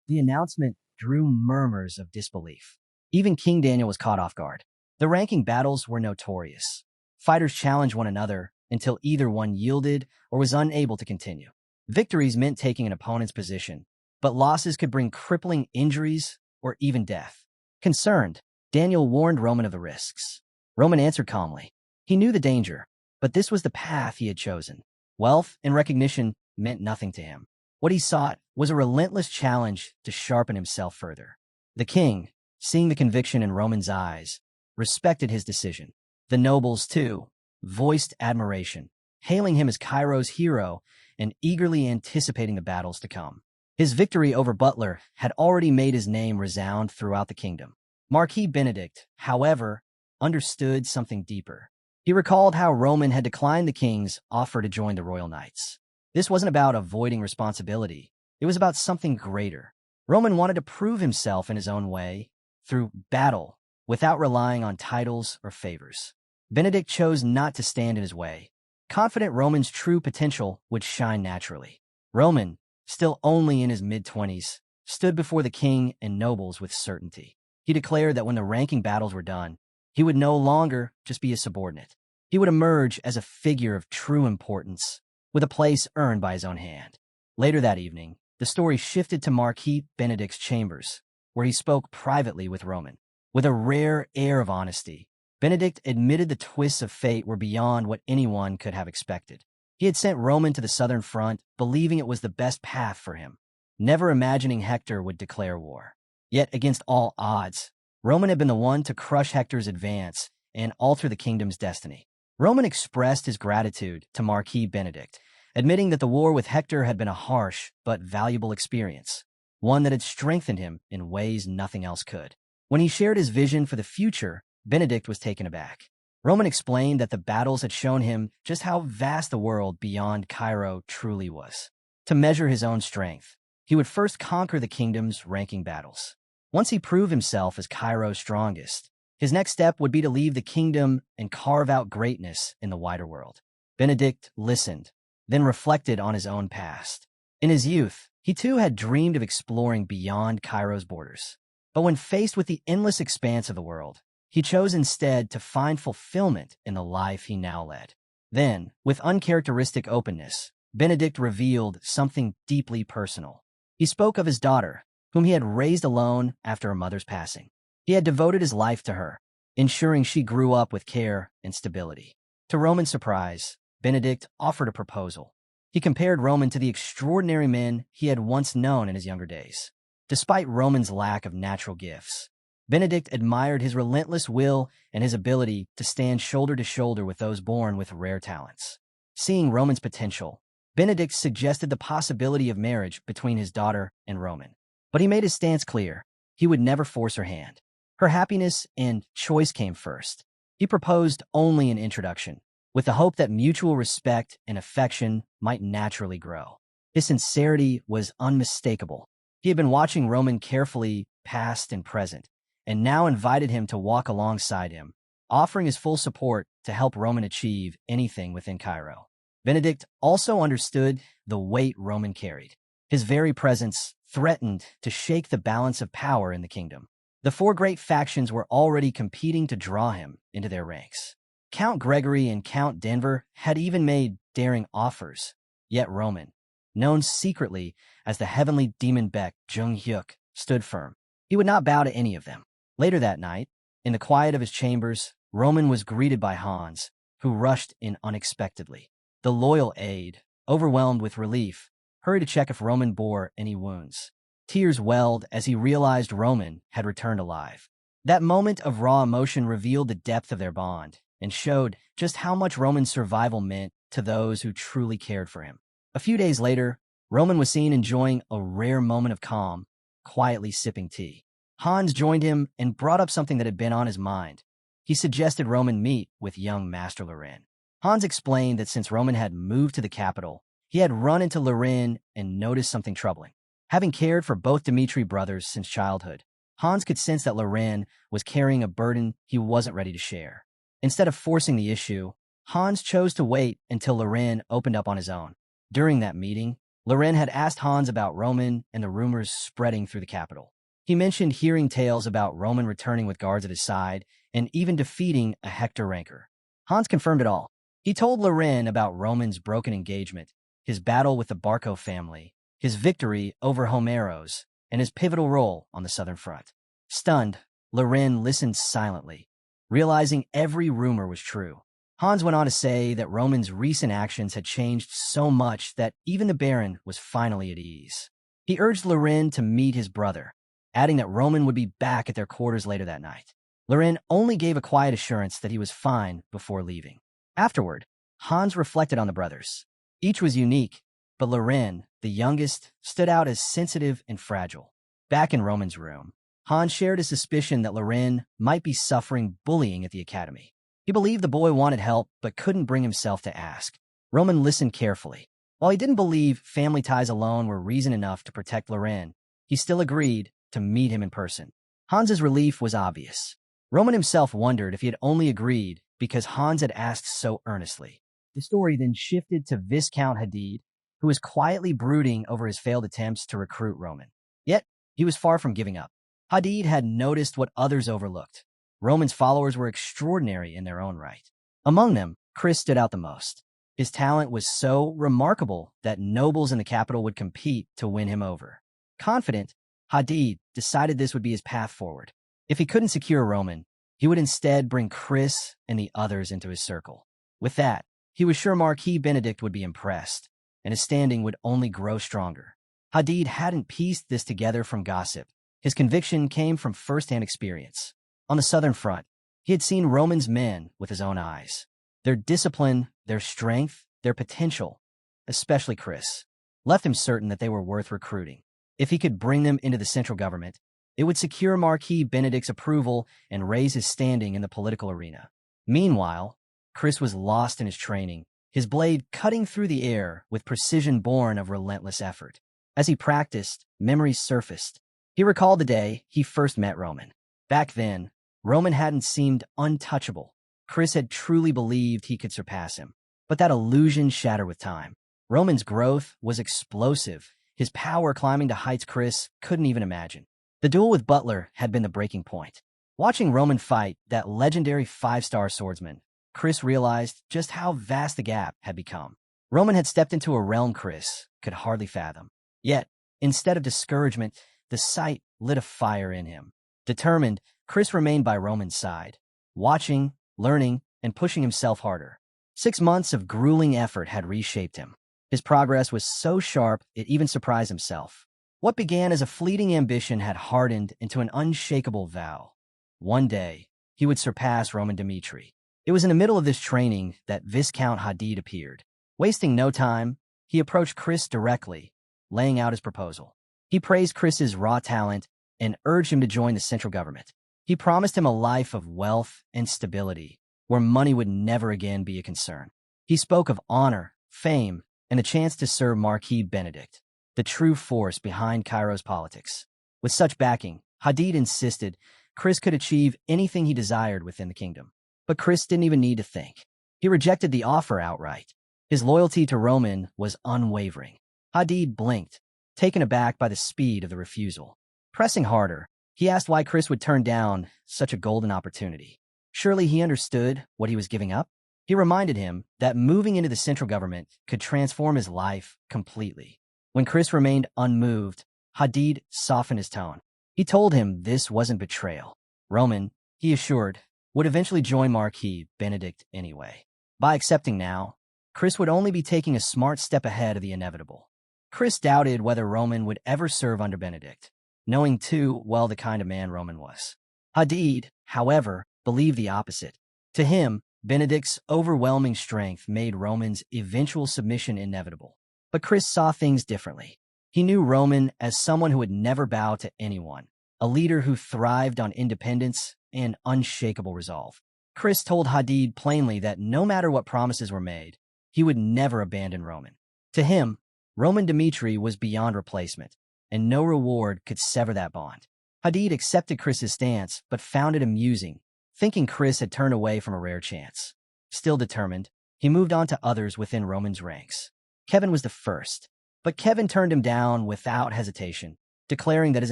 The announcement drew murmurs of disbelief. Even King Daniel was caught off guard. The ranking battles were notorious. Fighters challenged one another until either one yielded or was unable to continue. Victories meant taking an opponent's position, but losses could bring crippling injuries or even death. Concerned, Daniel warned Roman of the risks. Roman answered calmly. He knew the danger, but this was the path he had chosen. Wealth and recognition meant nothing to him. What he sought was a relentless challenge to sharpen himself further. The king, seeing the conviction in Roman's eyes, respected his decision. The nobles, too, voiced admiration, hailing him as Cairo's hero and eagerly anticipating the battles to come. His victory over Butler had already made his name resound throughout the kingdom. Marquis Benedict, however, understood something deeper. He recalled how Roman had declined the king's offer to join the Royal Knights. This wasn't about avoiding responsibility. It was about something greater. Roman wanted to prove himself in his own way, through battle, without relying on titles or favors. Benedict chose not to stand in his way, confident Roman's true potential would shine naturally. Roman, still only in his mid-20s, stood before the king and nobles with certainty. He declared that when the ranking battles were done, he would no longer just be a subordinate. He would emerge as a figure of true importance, with a place earned by his own hand. Later that evening, the story shifted to Marquis Benedict's chambers, where he spoke privately with Roman. With a rare air of honesty, Benedict admitted the twists of fate were beyond what anyone could have expected. He had sent Roman to the southern front, believing it was the best path for him, never imagining Hector would declare war. Yet, against all odds, Roman had been the one to crush Hector's advance and alter the kingdom's destiny. Roman expressed his gratitude to Marquis Benedict, admitting that the war with Hector had been a harsh but valuable experience, one that had strengthened him in ways nothing else could. When he shared his vision for the future, Benedict was taken aback. Roman explained that the battles had shown him just how vast the world beyond Cairo truly was. To measure his own strength, he would first conquer the kingdom's ranking battles. Once he proved himself as Cairo's strongest, His next step would be to leave the kingdom and carve out greatness in the wider world. Benedict listened, then reflected on his own past. In his youth, he too had dreamed of exploring beyond Cairo's borders. But when faced with the endless expanse of the world, he chose instead to find fulfillment in the life he now led. Then, with uncharacteristic openness, Benedict revealed something deeply personal. He spoke of his daughter, whom he had raised alone after her mother's passing. He had devoted his life to her, ensuring she grew up with care and stability. To Roman's surprise, Benedict offered a proposal. He compared Roman to the extraordinary men he had once known in his younger days. Despite Roman's lack of natural gifts, Benedict admired his relentless will and his ability to stand shoulder to shoulder with those born with rare talents. Seeing Roman's potential, Benedict suggested the possibility of marriage between his daughter and Roman. But he made his stance clear. He would never force her hand. Her happiness and choice came first. He proposed only an introduction, with the hope that mutual respect and affection might naturally grow. His sincerity was unmistakable. He had been watching Roman carefully, past and present, and now invited him to walk alongside him, offering his full support to help Roman achieve anything within Cairo. Benedict also understood the weight Roman carried. His very presence threatened to shake the balance of power in the kingdom. The four great factions were already competing to draw him into their ranks. Count Gregory and Count Denver had even made daring offers, yet Roman, known secretly as the heavenly demon Beck Jung-hyuk, stood firm. He would not bow to any of them. Later that night, in the quiet of his chambers, Roman was greeted by Hans, who rushed in unexpectedly. The loyal aide, overwhelmed with relief, hurried to check if Roman bore any wounds. Tears welled as he realized Roman had returned alive. That moment of raw emotion revealed the depth of their bond and showed just how much Roman's survival meant to those who truly cared for him. A few days later, Roman was seen enjoying a rare moment of calm, quietly sipping tea. Hans joined him and brought up something that had been on his mind. He suggested Roman meet with young Master Loren. Hans explained that since Roman had moved to the capital, he had run into Loren and noticed something troubling. Having cared for both Dmitri brothers since childhood, Hans could sense that Loren was carrying a burden he wasn't ready to share. Instead of forcing the issue, Hans chose to wait until Loren opened up on his own. During that meeting, Loren had asked Hans about Roman and the rumors spreading through the capital. He mentioned hearing tales about Roman returning with guards at his side and even defeating a Hector Ranker. Hans confirmed it all. He told Loren about Roman's broken engagement, his battle with the Barco family, his victory over Romero's, and his pivotal role on the Southern Front. Stunned, Loren listened silently, realizing every rumor was true. Hans went on to say that Roman's recent actions had changed so much that even the Baron was finally at ease. He urged Loren to meet his brother, adding that Roman would be back at their quarters later that night. Loren only gave a quiet assurance that he was fine before leaving. Afterward, Hans reflected on the brothers. Each was unique, but Loren, the youngest, stood out as sensitive and fragile. Back in Roman's room, Hans shared a suspicion that Loren might be suffering bullying at the academy. He believed the boy wanted help, but couldn't bring himself to ask. Roman listened carefully. While he didn't believe family ties alone were reason enough to protect Loren, he still agreed to meet him in person. Hans's relief was obvious. Roman himself wondered if he had only agreed because Hans had asked so earnestly. The story then shifted to Viscount Hadid, who was quietly brooding over his failed attempts to recruit Roman. Yet, he was far from giving up. Hadid had noticed what others overlooked. Roman's followers were extraordinary in their own right. Among them, Chris stood out the most. His talent was so remarkable that nobles in the capital would compete to win him over. Confident, Hadid decided this would be his path forward. If he couldn't secure Roman, he would instead bring Chris and the others into his circle. With that, he was sure Marquis Benedict would be impressed, and his standing would only grow stronger. Hadid hadn't pieced this together from gossip. His conviction came from first-hand experience. On the Southern Front, he had seen Roman's men with his own eyes. Their discipline, their strength, their potential, especially Chris, left him certain that they were worth recruiting. If he could bring them into the central government, it would secure Marquis Benedict's approval and raise his standing in the political arena. Meanwhile, Chris was lost in his training, his blade cutting through the air with precision born of relentless effort. As he practiced, memories surfaced. He recalled the day he first met Roman. Back then, Roman hadn't seemed untouchable. Chris had truly believed he could surpass him. But that illusion shattered with time. Roman's growth was explosive, his power climbing to heights Chris couldn't even imagine. The duel with Butler had been the breaking point. Watching Roman fight that legendary 5-star swordsman, Chris realized just how vast the gap had become. Roman had stepped into a realm Chris could hardly fathom. Yet, instead of discouragement, the sight lit a fire in him. Determined, Chris remained by Roman's side, watching, learning, and pushing himself harder. 6 months of grueling effort had reshaped him. His progress was so sharp it even surprised himself. What began as a fleeting ambition had hardened into an unshakable vow. One day, he would surpass Roman Dmitri. It was in the middle of this training that Viscount Hadid appeared. Wasting no time, he approached Chris directly, laying out his proposal. He praised Chris's raw talent and urged him to join the central government. He promised him a life of wealth and stability, where money would never again be a concern. He spoke of honor, fame, and the chance to serve Marquis Benedict, the true force behind Cairo's politics. With such backing, Hadid insisted Chris could achieve anything he desired within the kingdom. But Chris didn't even need to think. He rejected the offer outright. His loyalty to Roman was unwavering. Hadid blinked, taken aback by the speed of the refusal. Pressing harder, he asked why Chris would turn down such a golden opportunity. Surely he understood what he was giving up? He reminded him that moving into the central government could transform his life completely. When Chris remained unmoved, Hadid softened his tone. He told him this wasn't betrayal. Roman, he assured, would eventually join Marquis Benedict anyway. By accepting now, Chris would only be taking a smart step ahead of the inevitable. Chris doubted whether Roman would ever serve under Benedict, knowing too well the kind of man Roman was. Hadid, however, believed the opposite. To him, Benedict's overwhelming strength made Roman's eventual submission inevitable. But Chris saw things differently. He knew Roman as someone who would never bow to anyone, a leader who thrived on independence and unshakable resolve. Chris told Hadid plainly that no matter what promises were made, he would never abandon Roman. To him, Roman Dmitri was beyond replacement, and no reward could sever that bond. Hadid accepted Chris's stance, but found it amusing, thinking Chris had turned away from a rare chance. Still determined, he moved on to others within Roman's ranks. Kevin was the first, but Kevin turned him down without hesitation, declaring that his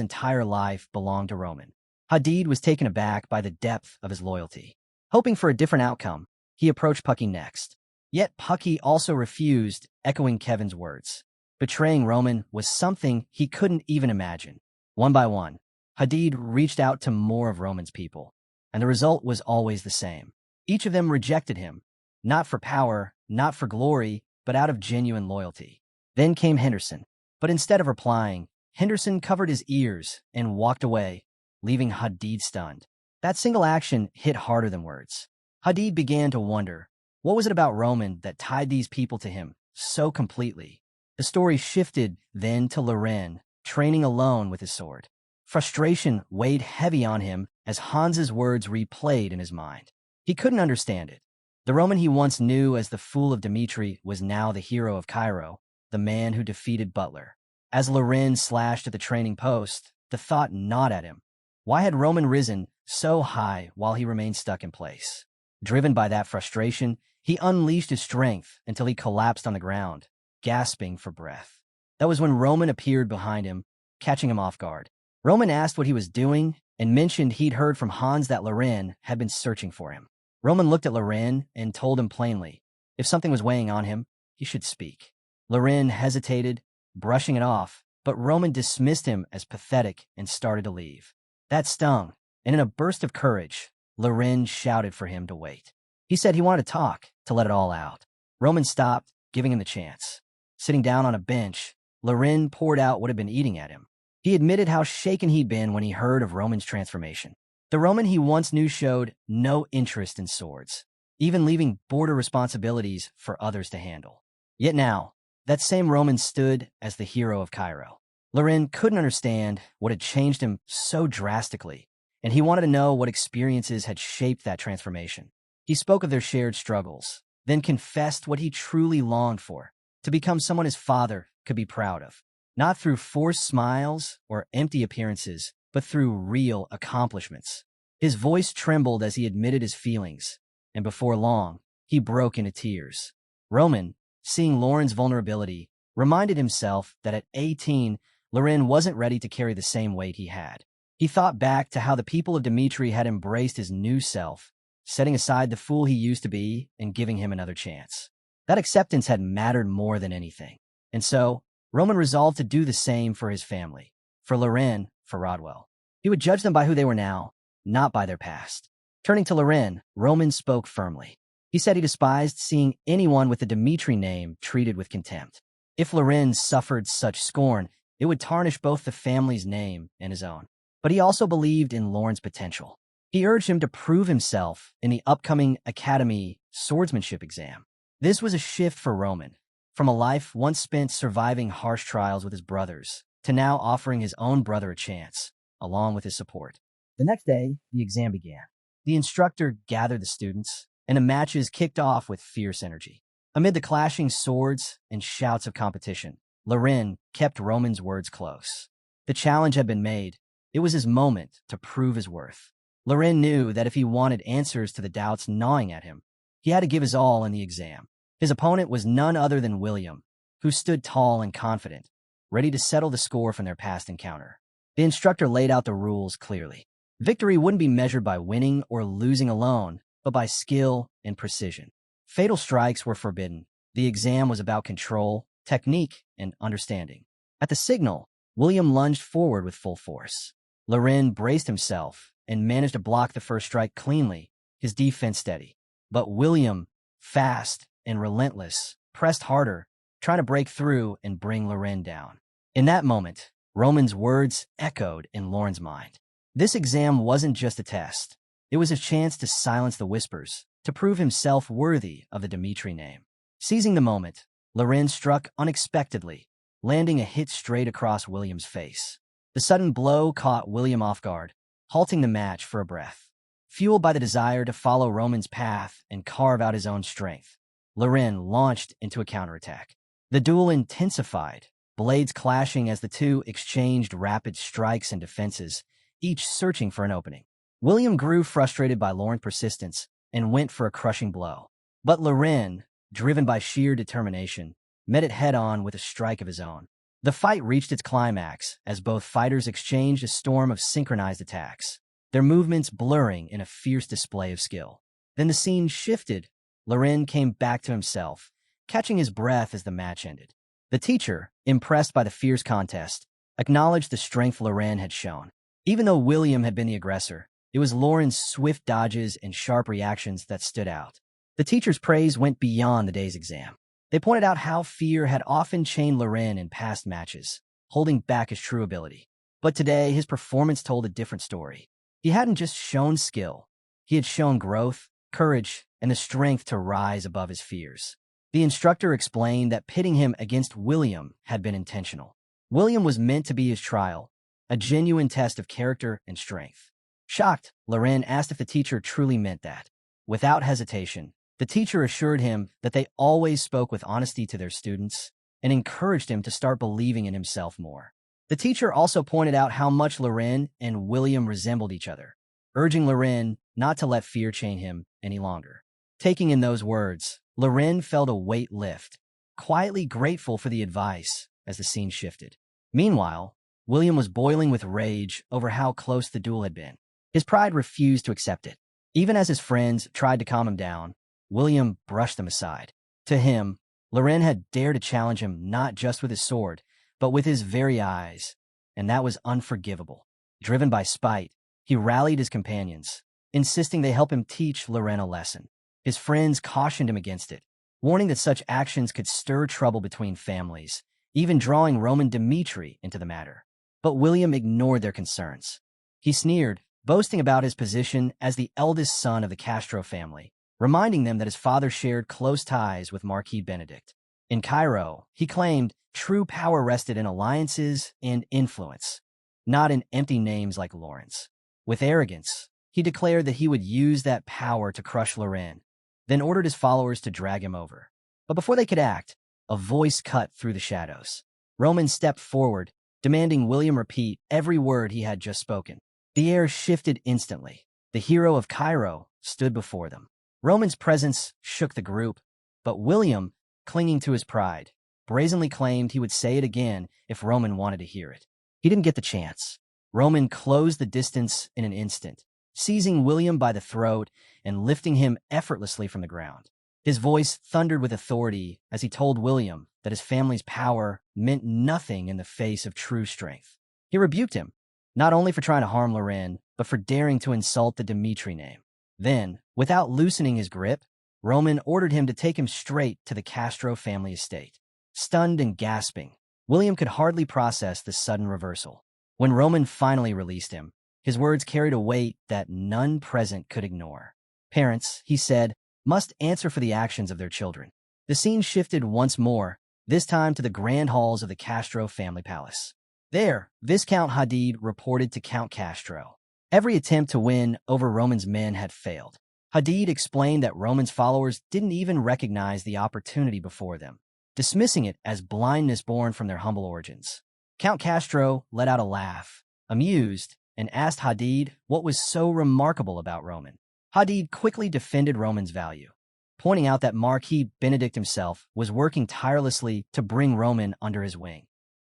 entire life belonged to Roman. Hadid was taken aback by the depth of his loyalty. Hoping for a different outcome, he approached Pucky next. Yet Pucky also refused, echoing Kevin's words. Betraying Roman was something he couldn't even imagine. One by one, Hadid reached out to more of Roman's people, and the result was always the same. Each of them rejected him, not for power, not for glory, but out of genuine loyalty. Then came Henderson, but instead of replying, Henderson covered his ears and walked away, leaving Hadid stunned. That single action hit harder than words. Hadid began to wonder, what was it about Roman that tied these people to him so completely? The story shifted then to Loren, training alone with his sword. Frustration weighed heavy on him as Hans's words replayed in his mind. He couldn't understand it. The Roman he once knew as the fool of Dmitri was now the hero of Cairo, the man who defeated Butler. As Loren slashed at the training post, the thought gnawed at him. Why had Roman risen so high while he remained stuck in place? Driven by that frustration, he unleashed his strength until he collapsed on the ground, gasping for breath. That was when Roman appeared behind him, catching him off guard. Roman asked what he was doing and mentioned he'd heard from Hans that Loren had been searching for him. Roman looked at Loren and told him plainly, if something was weighing on him, he should speak. Loren hesitated, brushing it off, but Roman dismissed him as pathetic and started to leave. That stung, and in a burst of courage, Loren shouted for him to wait. He said he wanted to talk, to let it all out. Roman stopped, giving him the chance. Sitting down on a bench, Loren poured out what had been eating at him. He admitted how shaken he'd been when he heard of Roman's transformation. The Roman he once knew showed no interest in swords, even leaving border responsibilities for others to handle. Yet now, that same Roman stood as the hero of Cairo. Loren couldn't understand what had changed him so drastically, and he wanted to know what experiences had shaped that transformation. He spoke of their shared struggles, then confessed what he truly longed for, to become someone his father could be proud of. Not through forced smiles or empty appearances, but through real accomplishments. His voice trembled as he admitted his feelings, and before long, he broke into tears. Roman, seeing Lauren's vulnerability, reminded himself that at 18, Lauren wasn't ready to carry the same weight he had. He thought back to how the people of Dmitri had embraced his new self, setting aside the fool he used to be and giving him another chance. That acceptance had mattered more than anything. And so, Roman resolved to do the same for his family, for Lauren, for Rodwell. He would judge them by who they were now, not by their past. Turning to Lauren, Roman spoke firmly. He said he despised seeing anyone with the Dmitri name treated with contempt. If Lauren suffered such scorn, it would tarnish both the family's name and his own. But he also believed in Lauren's potential. He urged him to prove himself in the upcoming Academy swordsmanship exam. This was a shift for Roman, from a life once spent surviving harsh trials with his brothers, to now offering his own brother a chance, along with his support. The next day, the exam began. The instructor gathered the students, and the matches kicked off with fierce energy. Amid the clashing swords and shouts of competition, Lauren kept Roman's words close. The challenge had been made. It was his moment to prove his worth. Lauren knew that if he wanted answers to the doubts gnawing at him, he had to give his all in the exam. His opponent was none other than William, who stood tall and confident, ready to settle the score from their past encounter. The instructor laid out the rules clearly. Victory wouldn't be measured by winning or losing alone, but by skill and precision. Fatal strikes were forbidden. The exam was about control, technique, and understanding. At the signal, William lunged forward with full force. Lauren braced himself and managed to block the first strike cleanly, his defense steady. But William, fast and relentless, pressed harder, trying to break through and bring Lauren down. In that moment, Roman's words echoed in Lauren's mind. This exam wasn't just a test. It was a chance to silence the whispers, to prove himself worthy of the Dmitri name. Seizing the moment, Lauren struck unexpectedly, landing a hit straight across William's face. The sudden blow caught William off guard, halting the match for a breath. Fueled by the desire to follow Roman's path and carve out his own strength, Lauren launched into a counterattack. The duel intensified, blades clashing as the two exchanged rapid strikes and defenses, each searching for an opening. William grew frustrated by Lauren's persistence and went for a crushing blow. But Lauren, driven by sheer determination, met it head-on with a strike of his own. The fight reached its climax as both fighters exchanged a storm of synchronized attacks, their movements blurring in a fierce display of skill. Then the scene shifted. Lauren came back to himself, catching his breath as the match ended. The teacher, impressed by the fierce contest, acknowledged the strength Lauren had shown. Even though William had been the aggressor, it was Lauren's swift dodges and sharp reactions that stood out. The teacher's praise went beyond the day's exam. They pointed out how fear had often chained Lauren in past matches, holding back his true ability. But today, his performance told a different story. He hadn't just shown skill. He had shown growth, courage, and the strength to rise above his fears. The instructor explained that pitting him against William had been intentional. William was meant to be his trial, a genuine test of character and strength. Shocked, Lauren asked if the teacher truly meant that. Without hesitation, the teacher assured him that they always spoke with honesty to their students and encouraged him to start believing in himself more. The teacher also pointed out how much Lauren and William resembled each other, urging Lauren not to let fear chain him any longer. Taking in those words, Lauren felt a weight lift, quietly grateful for the advice as the scene shifted. Meanwhile, William was boiling with rage over how close the duel had been. His pride refused to accept it. Even as his friends tried to calm him down, William brushed them aside. To him, Lauren had dared to challenge him not just with his sword, but with his very eyes, and that was unforgivable. Driven by spite, he rallied his companions, insisting they help him teach Lauren a lesson. His friends cautioned him against it, warning that such actions could stir trouble between families, even drawing Roman Dmitri into the matter. But William ignored their concerns. He sneered, boasting about his position as the eldest son of the Castro family, reminding them that his father shared close ties with Marquis Benedict. In Cairo, he claimed true power rested in alliances and influence, not in empty names like Lauren's. With arrogance, he declared that he would use that power to crush Lauren, then ordered his followers to drag him over. But before they could act, a voice cut through the shadows. Roman stepped forward, demanding William repeat every word he had just spoken. The air shifted instantly. The hero of Cairo stood before them. Roman's presence shook the group, but William, clinging to his pride, brazenly claimed he would say it again if Roman wanted to hear it. He didn't get the chance. Roman closed the distance in an instant, seizing William by the throat and lifting him effortlessly from the ground. His voice thundered with authority as he told William that his family's power meant nothing in the face of true strength. He rebuked him, not only for trying to harm Loren, but for daring to insult the Dmitri name. Then, without loosening his grip, Roman ordered him to take him straight to the Castro family estate. Stunned and gasping, William could hardly process the sudden reversal. When Roman finally released him, his words carried a weight that none present could ignore. Parents, he said, must answer for the actions of their children. The scene shifted once more, this time to the grand halls of the Castro family palace. There, Viscount Hadid reported to Count Castro. Every attempt to win over Roman's men had failed. Hadid explained that Roman's followers didn't even recognize the opportunity before them, dismissing it as blindness born from their humble origins. Count Castro let out a laugh, amused, and asked Hadid what was so remarkable about Roman. Hadid quickly defended Roman's value, pointing out that Marquis Benedict himself was working tirelessly to bring Roman under his wing,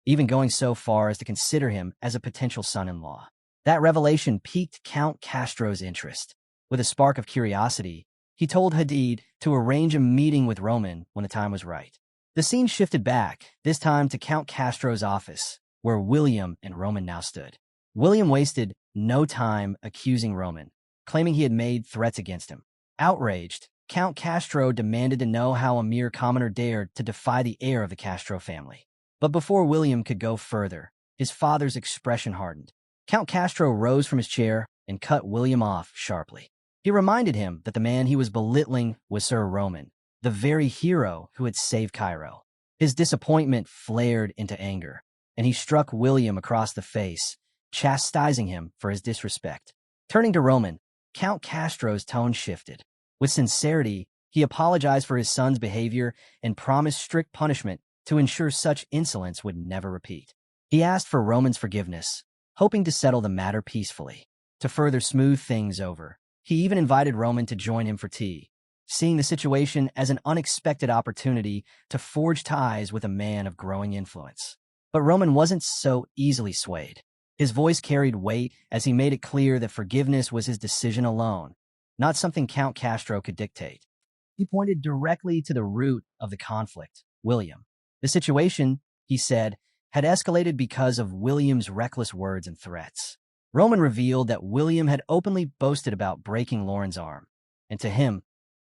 even going so far as to consider him as a potential son-in-law. That revelation piqued Count Castro's interest. With a spark of curiosity, he told Hadid to arrange a meeting with Roman when the time was right. The scene shifted back, this time to Count Castro's office, where William and Roman now stood. William wasted no time accusing Roman, claiming he had made threats against him. Outraged, Count Castro demanded to know how a mere commoner dared to defy the heir of the Castro family. But before William could go further, his father's expression hardened. Count Castro rose from his chair and cut William off sharply. He reminded him that the man he was belittling was Sir Roman, the very hero who had saved Cairo. His disappointment flared into anger, and he struck William across the face, chastising him for his disrespect. Turning to Roman, Count Castro's tone shifted. With sincerity, he apologized for his son's behavior and promised strict punishment to ensure such insolence would never repeat. He asked for Roman's forgiveness, hoping to settle the matter peacefully. To further smooth things over, he even invited Roman to join him for tea, seeing the situation as an unexpected opportunity to forge ties with a man of growing influence. But Roman wasn't so easily swayed. His voice carried weight as he made it clear that forgiveness was his decision alone, not something Count Castro could dictate. He pointed directly to the root of the conflict, William. The situation, he said, had escalated because of William's reckless words and threats. Roman revealed that William had openly boasted about breaking Lauren's arm, and to him,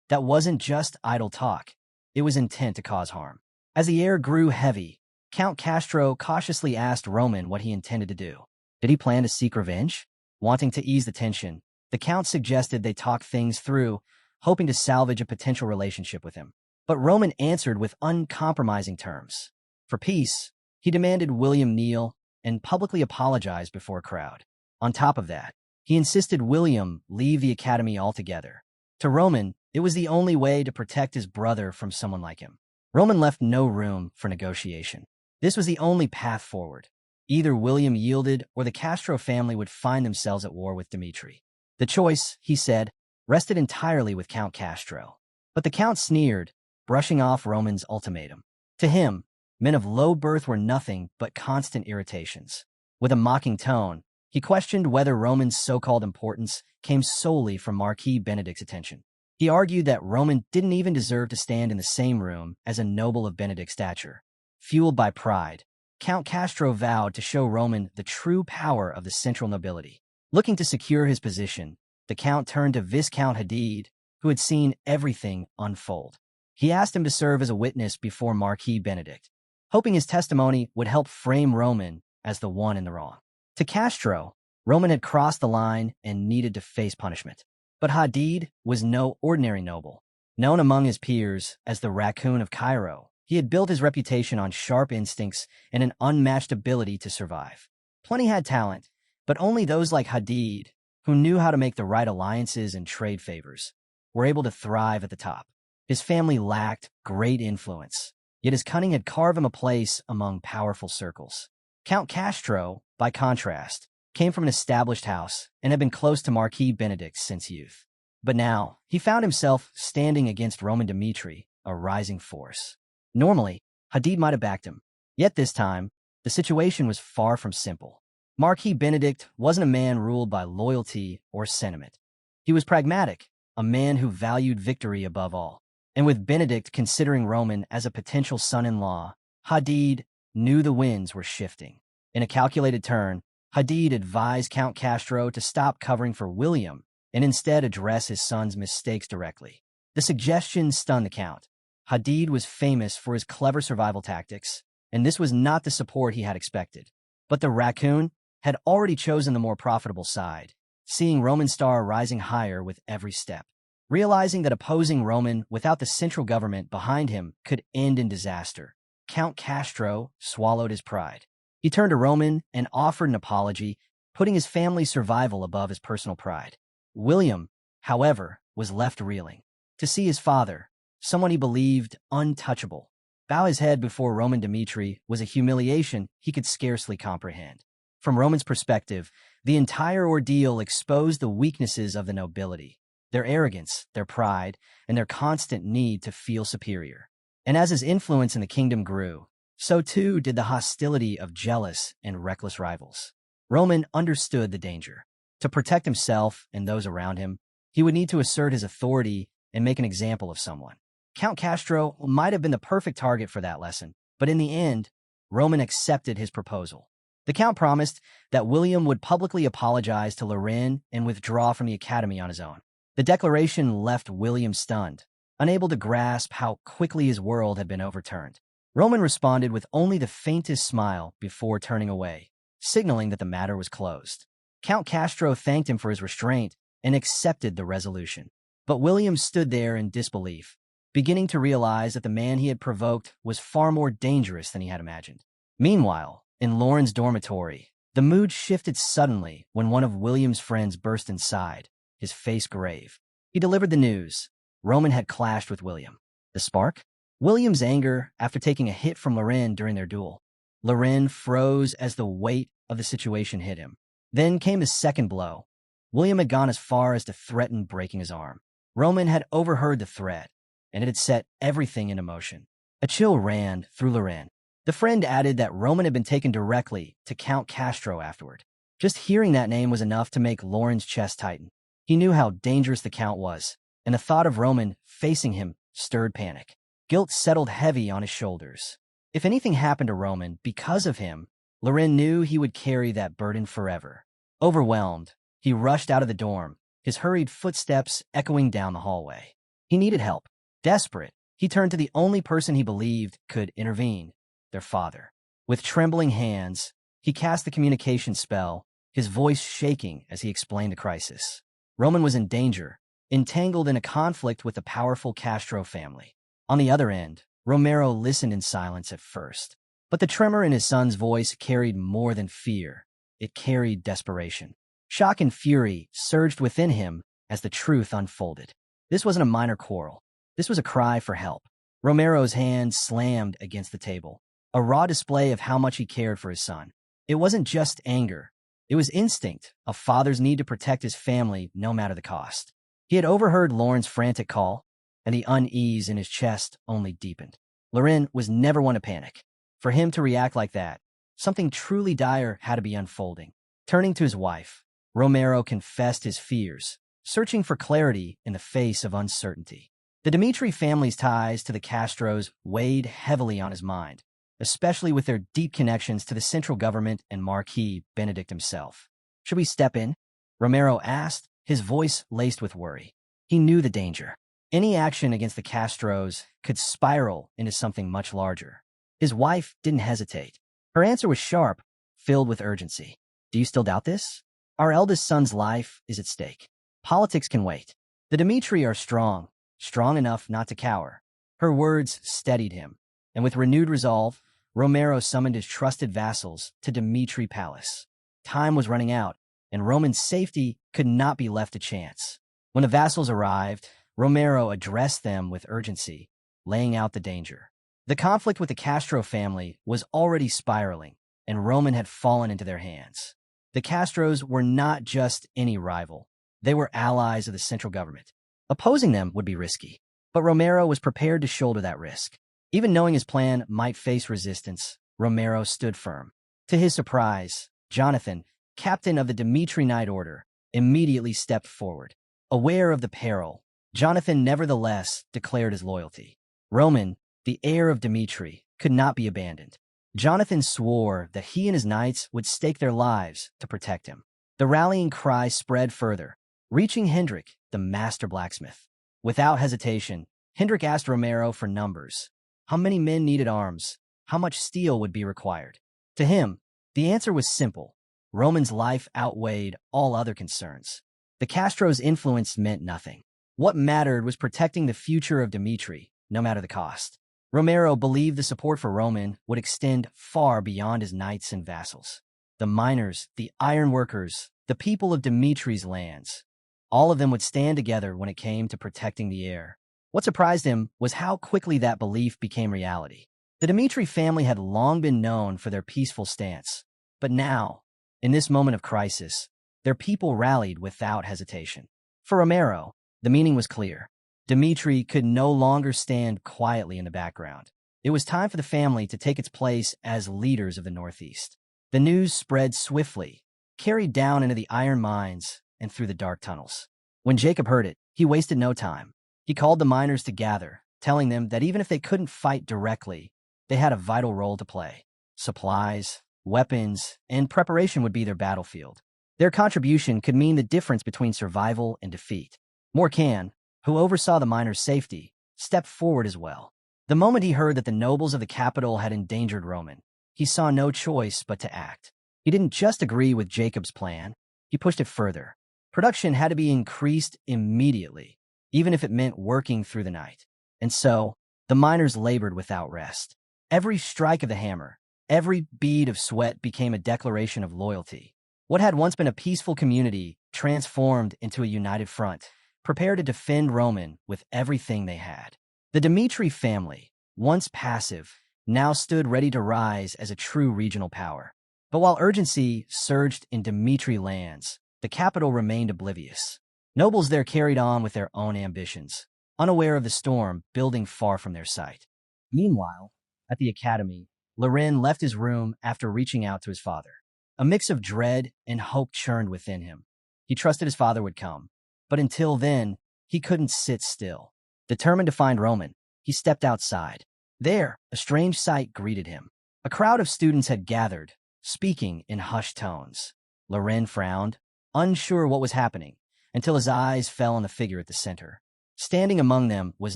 that wasn't just idle talk, it was intent to cause harm. As the air grew heavy, Count Castro cautiously asked Roman what he intended to do. Did he plan to seek revenge? Wanting to ease the tension, the Count suggested they talk things through, hoping to salvage a potential relationship with him. But Roman answered with uncompromising terms. For peace, he demanded William kneel and publicly apologize before a crowd. On top of that, he insisted William leave the academy altogether. To Roman, it was the only way to protect his brother from someone like him. Roman left no room for negotiation. This was the only path forward. Either William yielded or the Castro family would find themselves at war with Dmitri. The choice, he said, rested entirely with Count Castro. But the Count sneered, brushing off Roman's ultimatum. To him, men of low birth were nothing but constant irritations. With a mocking tone, he questioned whether Roman's so-called importance came solely from Marquis Benedict's attention. He argued that Roman didn't even deserve to stand in the same room as a noble of Benedict's stature. Fueled by pride, Count Castro vowed to show Roman the true power of the central nobility. Looking to secure his position, the Count turned to Viscount Hadid, who had seen everything unfold. He asked him to serve as a witness before Marquis Benedict, hoping his testimony would help frame Roman as the one in the wrong. To Castro, Roman had crossed the line and needed to face punishment. But Hadid was no ordinary noble. Known among his peers as the Raccoon of Cairo, he had built his reputation on sharp instincts and an unmatched ability to survive. Plenty had talent, but only those like Hadid, who knew how to make the right alliances and trade favors, were able to thrive at the top. His family lacked great influence, yet his cunning had carved him a place among powerful circles. Count Castro, by contrast, came from an established house and had been close to Marquis Benedict since youth. But now, he found himself standing against Roman Dmitri, a rising force. Normally, Hadid might have backed him. Yet this time, the situation was far from simple. Marquis Benedict wasn't a man ruled by loyalty or sentiment. He was pragmatic, a man who valued victory above all. And with Benedict considering Roman as a potential son-in-law, Hadid knew the winds were shifting. In a calculated turn, Hadid advised Count Castro to stop covering for William and instead address his son's mistakes directly. The suggestion stunned the Count. Hadid was famous for his clever survival tactics, and this was not the support he had expected. But the raccoon had already chosen the more profitable side, seeing Roman's star rising higher with every step. Realizing that opposing Roman without the central government behind him could end in disaster, Count Castro swallowed his pride. He turned to Roman and offered an apology, putting his family's survival above his personal pride. William, however, was left reeling. To see his father, someone he believed untouchable, bow his head before Roman Dmitri was a humiliation he could scarcely comprehend. From Roman's perspective, the entire ordeal exposed the weaknesses of the nobility, their arrogance, their pride, and their constant need to feel superior. And as his influence in the kingdom grew, so too did the hostility of jealous and reckless rivals. Roman understood the danger. To protect himself and those around him, he would need to assert his authority and make an example of someone. Count Castro might have been the perfect target for that lesson, but in the end, Roman accepted his proposal. The Count promised that William would publicly apologize to Loren and withdraw from the academy on his own. The declaration left William stunned, unable to grasp how quickly his world had been overturned. Roman responded with only the faintest smile before turning away, signaling that the matter was closed. Count Castro thanked him for his restraint and accepted the resolution. But William stood there in disbelief, beginning to realize that the man he had provoked was far more dangerous than he had imagined. Meanwhile, in Lauren's dormitory, the mood shifted suddenly when one of William's friends burst inside, his face grave. He delivered the news. Roman had clashed with William. The spark? William's anger after taking a hit from Loren during their duel. Loren froze as the weight of the situation hit him. Then came the second blow. William had gone as far as to threaten breaking his arm. Roman had overheard the threat, and it had set everything into motion. A chill ran through Loren. The friend added that Roman had been taken directly to Count Castro afterward. Just hearing that name was enough to make Lauren's chest tighten. He knew how dangerous the Count was, and the thought of Roman facing him stirred panic. Guilt settled heavy on his shoulders. If anything happened to Roman because of him, Loren knew he would carry that burden forever. Overwhelmed, he rushed out of the dorm, his hurried footsteps echoing down the hallway. He needed help. Desperate, he turned to the only person he believed could intervene, their father. With trembling hands, he cast the communication spell, his voice shaking as he explained the crisis. Roman was in danger, entangled in a conflict with the powerful Castro family. On the other end, Romero listened in silence at first. But the tremor in his son's voice carried more than fear. It carried desperation. Shock and fury surged within him as the truth unfolded. This wasn't a minor quarrel. This was a cry for help. Romero's hand slammed against the table, a raw display of how much he cared for his son. It wasn't just anger. It was instinct, a father's need to protect his family no matter the cost. He had overheard Lauren's frantic call, and the unease in his chest only deepened. Loren was never one to panic. For him to react like that, something truly dire had to be unfolding. Turning to his wife, Romero confessed his fears, searching for clarity in the face of uncertainty. The Dmitri family's ties to the Castros weighed heavily on his mind, especially with their deep connections to the central government and Marquis Benedict himself. "Should we step in?" Romero asked, his voice laced with worry. He knew the danger. Any action against the Castros could spiral into something much larger. His wife didn't hesitate. Her answer was sharp, filled with urgency. "Do you still doubt this? Our eldest son's life is at stake. Politics can wait. The Dmitri are strong enough not to cower." Her words steadied him, and with renewed resolve, Romero summoned his trusted vassals to Dmitri Palace. Time was running out, and Roman's safety could not be left to chance. When the vassals arrived, Romero addressed them with urgency, laying out the danger. The conflict with the Castro family was already spiraling, and Roman had fallen into their hands. The Castros were not just any rival. They were allies of the central government. Opposing them would be risky, but Romero was prepared to shoulder that risk. Even knowing his plan might face resistance, Romero stood firm. To his surprise, Jonathan, captain of the Dmitri Knight Order, immediately stepped forward. Aware of the peril, Jonathan nevertheless declared his loyalty. Roman, the heir of Dmitri, could not be abandoned. Jonathan swore that he and his knights would stake their lives to protect him. The rallying cry spread further, reaching Hendrik, the master blacksmith. Without hesitation, Hendrik asked Romero for numbers. How many men needed arms? How much steel would be required? To him, the answer was simple. Roman's life outweighed all other concerns. The Castro's influence meant nothing. What mattered was protecting the future of Dmitri, no matter the cost. Romero believed the support for Roman would extend far beyond his knights and vassals. The miners, the ironworkers, the people of Dmitri's lands, all of them would stand together when it came to protecting the heir. What surprised him was how quickly that belief became reality. The Dmitri family had long been known for their peaceful stance, but now, in this moment of crisis, their people rallied without hesitation. For Romero, the meaning was clear. Dmitri could no longer stand quietly in the background. It was time for the family to take its place as leaders of the Northeast. The news spread swiftly, carried down into the iron mines and through the dark tunnels. When Jacob heard it, he wasted no time. He called the miners to gather, telling them that even if they couldn't fight directly, they had a vital role to play. Supplies, weapons, and preparation would be their battlefield. Their contribution could mean the difference between survival and defeat. Morcan, who oversaw the miners' safety, stepped forward as well. The moment he heard that the nobles of the capital had endangered Roman, he saw no choice but to act. He didn't just agree with Jacob's plan, he pushed it further. Production had to be increased immediately, even if it meant working through the night. And so, the miners labored without rest. Every strike of the hammer, every bead of sweat became a declaration of loyalty. What had once been a peaceful community transformed into a united front, prepared to defend Roman with everything they had. The Dmitri family, once passive, now stood ready to rise as a true regional power. But while urgency surged in Dmitri lands, the capital remained oblivious. Nobles there carried on with their own ambitions, unaware of the storm building far from their sight. Meanwhile, at the academy, Loren left his room after reaching out to his father. A mix of dread and hope churned within him. He trusted his father would come. But until then, he couldn't sit still. Determined to find Roman, he stepped outside. There, a strange sight greeted him. A crowd of students had gathered, speaking in hushed tones. Loren frowned, unsure what was happening, until his eyes fell on the figure at the center. Standing among them was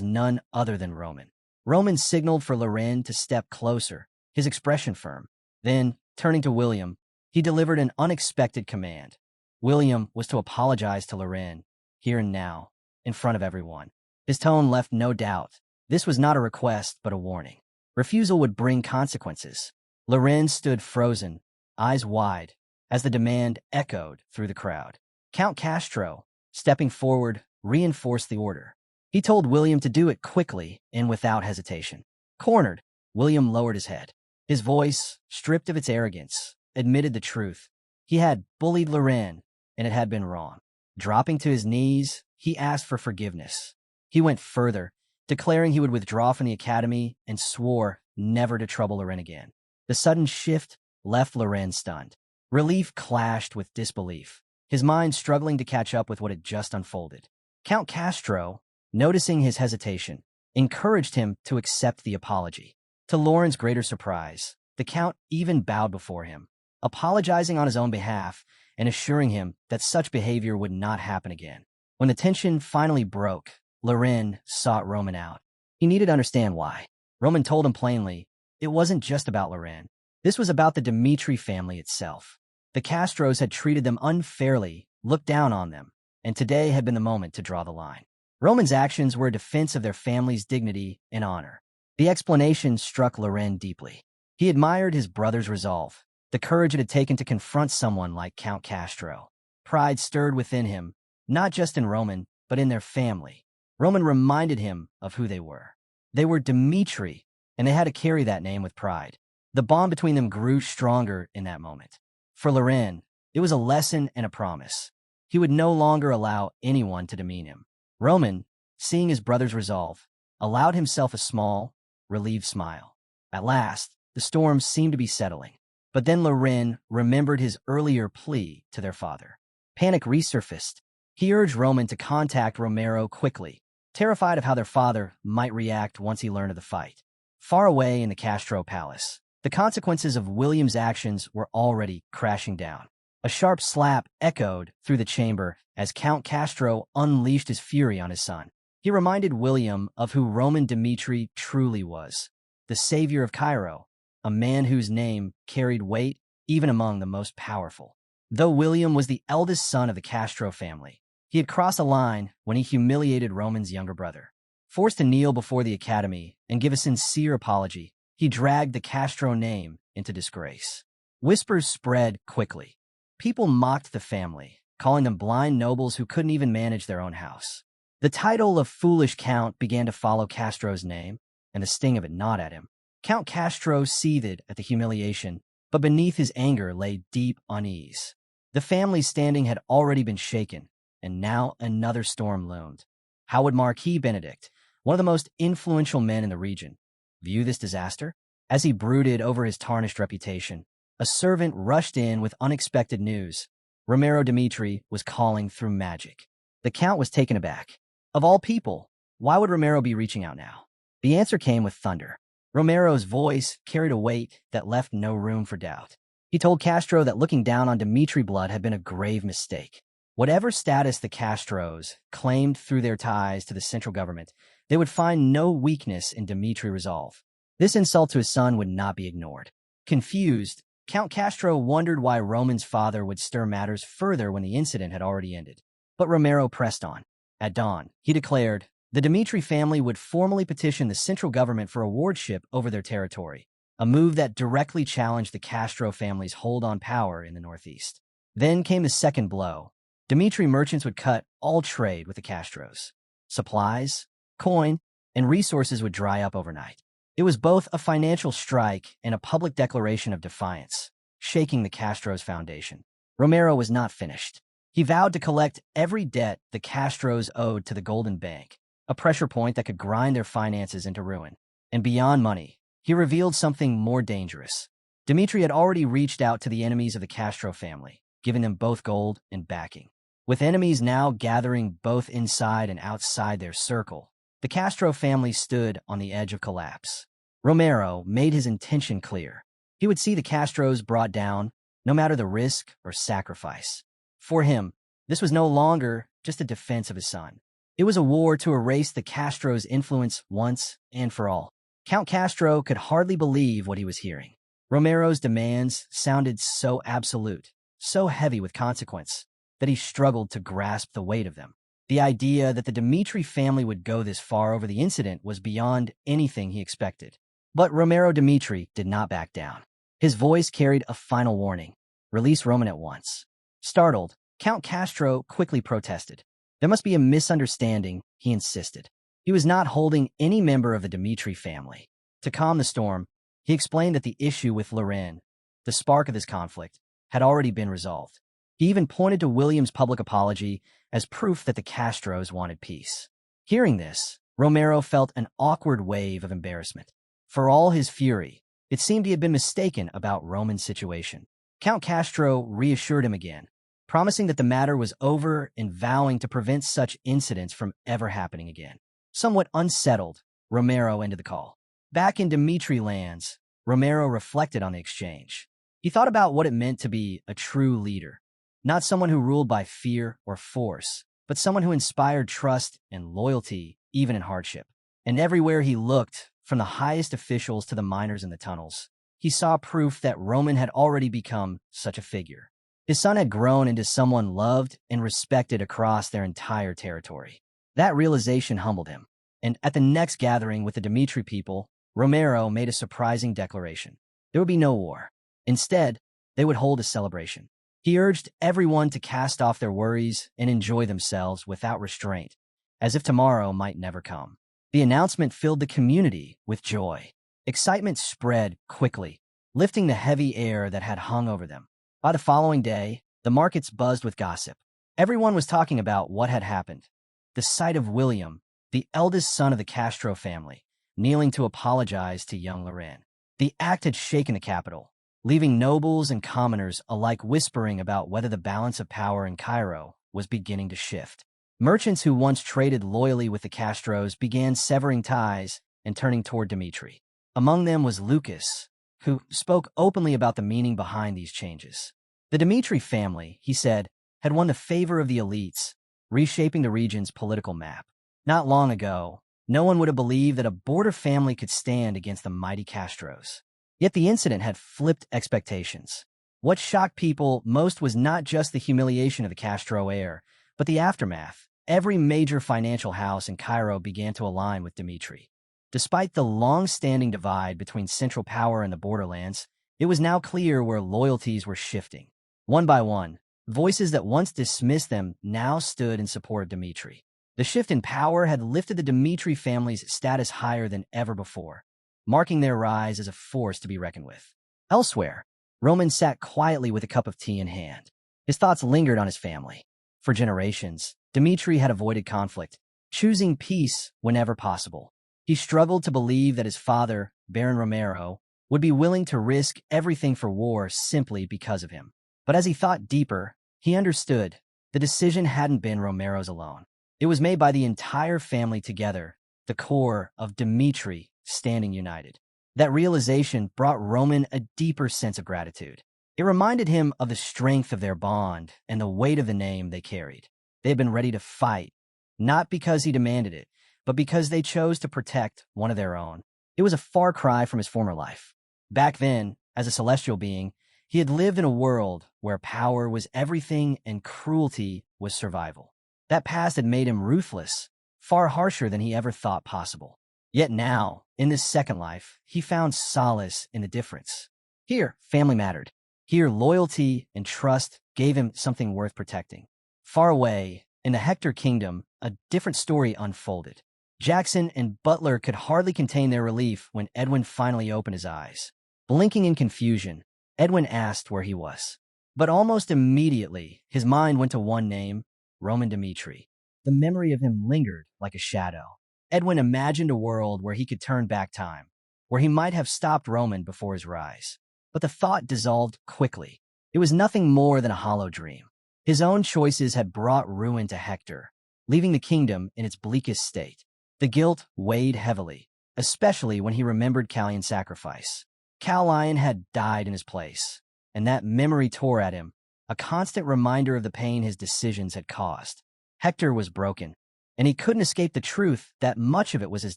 none other than Roman. Roman signaled for Loren to step closer, his expression firm. Then, turning to William, he delivered an unexpected command. William was to apologize to Loren, here and now, in front of everyone. His tone left no doubt. This was not a request, but a warning. Refusal would bring consequences. Loren stood frozen, eyes wide, as the demand echoed through the crowd. Count Castro, stepping forward, reinforced the order. He told William to do it quickly and without hesitation. Cornered, William lowered his head. His voice, stripped of its arrogance, admitted the truth. He had bullied Loren, and it had been wrong. Dropping to his knees, he asked for forgiveness. He went further, declaring he would withdraw from the academy and swore never to trouble Loren again. The sudden shift left Loren stunned. Relief clashed with disbelief, his mind struggling to catch up with what had just unfolded. Count Castro, noticing his hesitation, encouraged him to accept the apology. To Loren's greater surprise, the Count even bowed before him, apologizing on his own behalf and assuring him that such behavior would not happen again. When the tension finally broke, Loren sought Roman out. He needed to understand why. Roman told him plainly, it wasn't just about Loren. This was about the Dmitri family itself. The Castros had treated them unfairly, looked down on them, and today had been the moment to draw the line. Roman's actions were a defense of their family's dignity and honor. The explanation struck Loren deeply. He admired his brother's resolve, the courage it had taken to confront someone like Count Castro. Pride stirred within him, not just in Roman, but in their family. Roman reminded him of who they were. They were Dmitri, and they had to carry that name with pride. The bond between them grew stronger in that moment. For Loren, It was a lesson and a promise. He would no longer allow anyone to demean him. Roman, seeing his brother's resolve, allowed himself a small, relieved smile. At last, the storm seemed to be settling. But then Loren remembered his earlier plea to their father. Panic resurfaced. He urged Roman to contact Romero quickly, terrified of how their father might react once he learned of the fight. Far away in the Castro palace, the consequences of William's actions were already crashing down. A sharp slap echoed through the chamber as Count Castro unleashed his fury on his son. He reminded William of who Roman Dmitri truly was, the savior of Cairo, a man whose name carried weight even among the most powerful. Though William was the eldest son of the Castro family, he had crossed a line when he humiliated Roman's younger brother. Forced to kneel before the academy and give a sincere apology, he dragged the Castro name into disgrace. Whispers spread quickly. People mocked the family, calling them blind nobles who couldn't even manage their own house. The title of foolish count began to follow Castro's name, and the sting of it gnawed at him. Count Castro seethed at the humiliation, but beneath his anger lay deep unease. The family's standing had already been shaken, and now another storm loomed. How would Marquis Benedict, one of the most influential men in the region, view this disaster? As he brooded over his tarnished reputation, a servant rushed in with unexpected news. Romero Dmitri was calling through magic. The Count was taken aback. Of all people, why would Romero be reaching out now? The answer came with thunder. Romero's voice carried a weight that left no room for doubt. He told Castro that looking down on Dmitri blood had been a grave mistake. Whatever status the Castros claimed through their ties to the central government, they would find no weakness in Dmitri resolve. This insult to his son would not be ignored. Confused, Count Castro wondered why Roman's father would stir matters further when the incident had already ended. But Romero pressed on. At dawn, he declared, the Dmitri family would formally petition the central government for a wardship over their territory, a move that directly challenged the Castro family's hold on power in the northeast. Then came the second blow. Dmitri merchants would cut all trade with the Castros. Supplies, coin, and resources would dry up overnight. It was both a financial strike and a public declaration of defiance, shaking the Castros' foundation. Romero was not finished. He vowed to collect every debt the Castros owed to the Golden Bank, a pressure point that could grind their finances into ruin. And beyond money, he revealed something more dangerous. Dmitri had already reached out to the enemies of the Castro family, giving them both gold and backing. With enemies now gathering both inside and outside their circle, the Castro family stood on the edge of collapse. Romero made his intention clear. He would see the Castros brought down, no matter the risk or sacrifice. For him, this was no longer just a defense of his son. It was a war to erase the Castros' influence once and for all. Count Castro could hardly believe what he was hearing. Romero's demands sounded so absolute, so heavy with consequence, that he struggled to grasp the weight of them. The idea that the Dmitri family would go this far over the incident was beyond anything he expected. But Romero Dmitri did not back down. His voice carried a final warning. Release Roman at once. Startled, Count Castro quickly protested. There must be a misunderstanding, he insisted. He was not holding any member of the Dmitri family. To calm the storm, he explained that the issue with Loren, the spark of this conflict, had already been resolved. He even pointed to William's public apology as proof that the Castros wanted peace. Hearing this, Romero felt an awkward wave of embarrassment. For all his fury, it seemed he had been mistaken about Roman's situation. Count Castro reassured him again, promising that the matter was over and vowing to prevent such incidents from ever happening again. Somewhat unsettled, Romero ended the call. Back in Dmitri lands, Romero reflected on the exchange. He thought about what it meant to be a true leader, not someone who ruled by fear or force, but someone who inspired trust and loyalty even in hardship. And everywhere he looked, from the highest officials to the miners in the tunnels, he saw proof that Roman had already become such a figure. His son had grown into someone loved and respected across their entire territory. That realization humbled him. And at the next gathering with the Dmitri people, Romero made a surprising declaration. There would be no war. Instead, they would hold a celebration. He urged everyone to cast off their worries and enjoy themselves without restraint, as if tomorrow might never come. The announcement filled the community with joy. Excitement spread quickly, lifting the heavy air that had hung over them. By the following day, The markets buzzed with gossip. Everyone was talking about what had happened. The sight of William, the eldest son of the Castro family, kneeling to apologize to young Loren. The act had shaken the capital, leaving nobles and commoners alike whispering about whether the balance of power in Cairo was beginning to shift. Merchants who once traded loyally with the Castros began severing ties and turning toward Dmitri. Among them was Lucas, who spoke openly about the meaning behind these changes. The Dmitri family, he said, had won the favor of the elites, reshaping the region's political map. Not long ago, no one would have believed that a border family could stand against the mighty Castros. Yet the incident had flipped expectations. What shocked people most was not just the humiliation of the Castro heir, but the aftermath. Every major financial house in Cairo began to align with Dmitri. Despite the long-standing divide between central power and the borderlands, it was now clear where loyalties were shifting. One by one, voices that once dismissed them now stood in support of Dmitri. The shift in power had lifted the Dmitri family's status higher than ever before, marking their rise as a force to be reckoned with. Elsewhere, Roman sat quietly with a cup of tea in hand. His thoughts lingered on his family. For generations, Dmitri had avoided conflict, choosing peace whenever possible. He struggled to believe that his father, Baron Romero, would be willing to risk everything for war simply because of him. But as he thought deeper, he understood the decision hadn't been Romero's alone. It was made by the entire family together, the core of Dmitri standing united. That realization brought Roman a deeper sense of gratitude. It reminded him of the strength of their bond and the weight of the name they carried. They had been ready to fight, not because he demanded it, but because they chose to protect one of their own. It was a far cry from his former life. Back then, as a celestial being, he had lived in a world where power was everything and cruelty was survival. That past had made him ruthless, far harsher than he ever thought possible. Yet now, in this second life, he found solace in the difference. Here, family mattered. Here, loyalty and trust gave him something worth protecting. Far away, in the Hector kingdom, a different story unfolded. Jackson and Butler could hardly contain their relief when Edwin finally opened his eyes. Blinking in confusion, Edwin asked where he was. But almost immediately, his mind went to one name, Roman Dmitri. The memory of him lingered like a shadow. Edwin imagined a world where he could turn back time, where he might have stopped Roman before his rise. But the thought dissolved quickly. It was nothing more than a hollow dream. His own choices had brought ruin to Hector, leaving the kingdom in its bleakest state. The guilt weighed heavily, especially when he remembered Callion's sacrifice. Callion had died in his place, and that memory tore at him, a constant reminder of the pain his decisions had caused. Hector was broken, and he couldn't escape the truth that much of it was his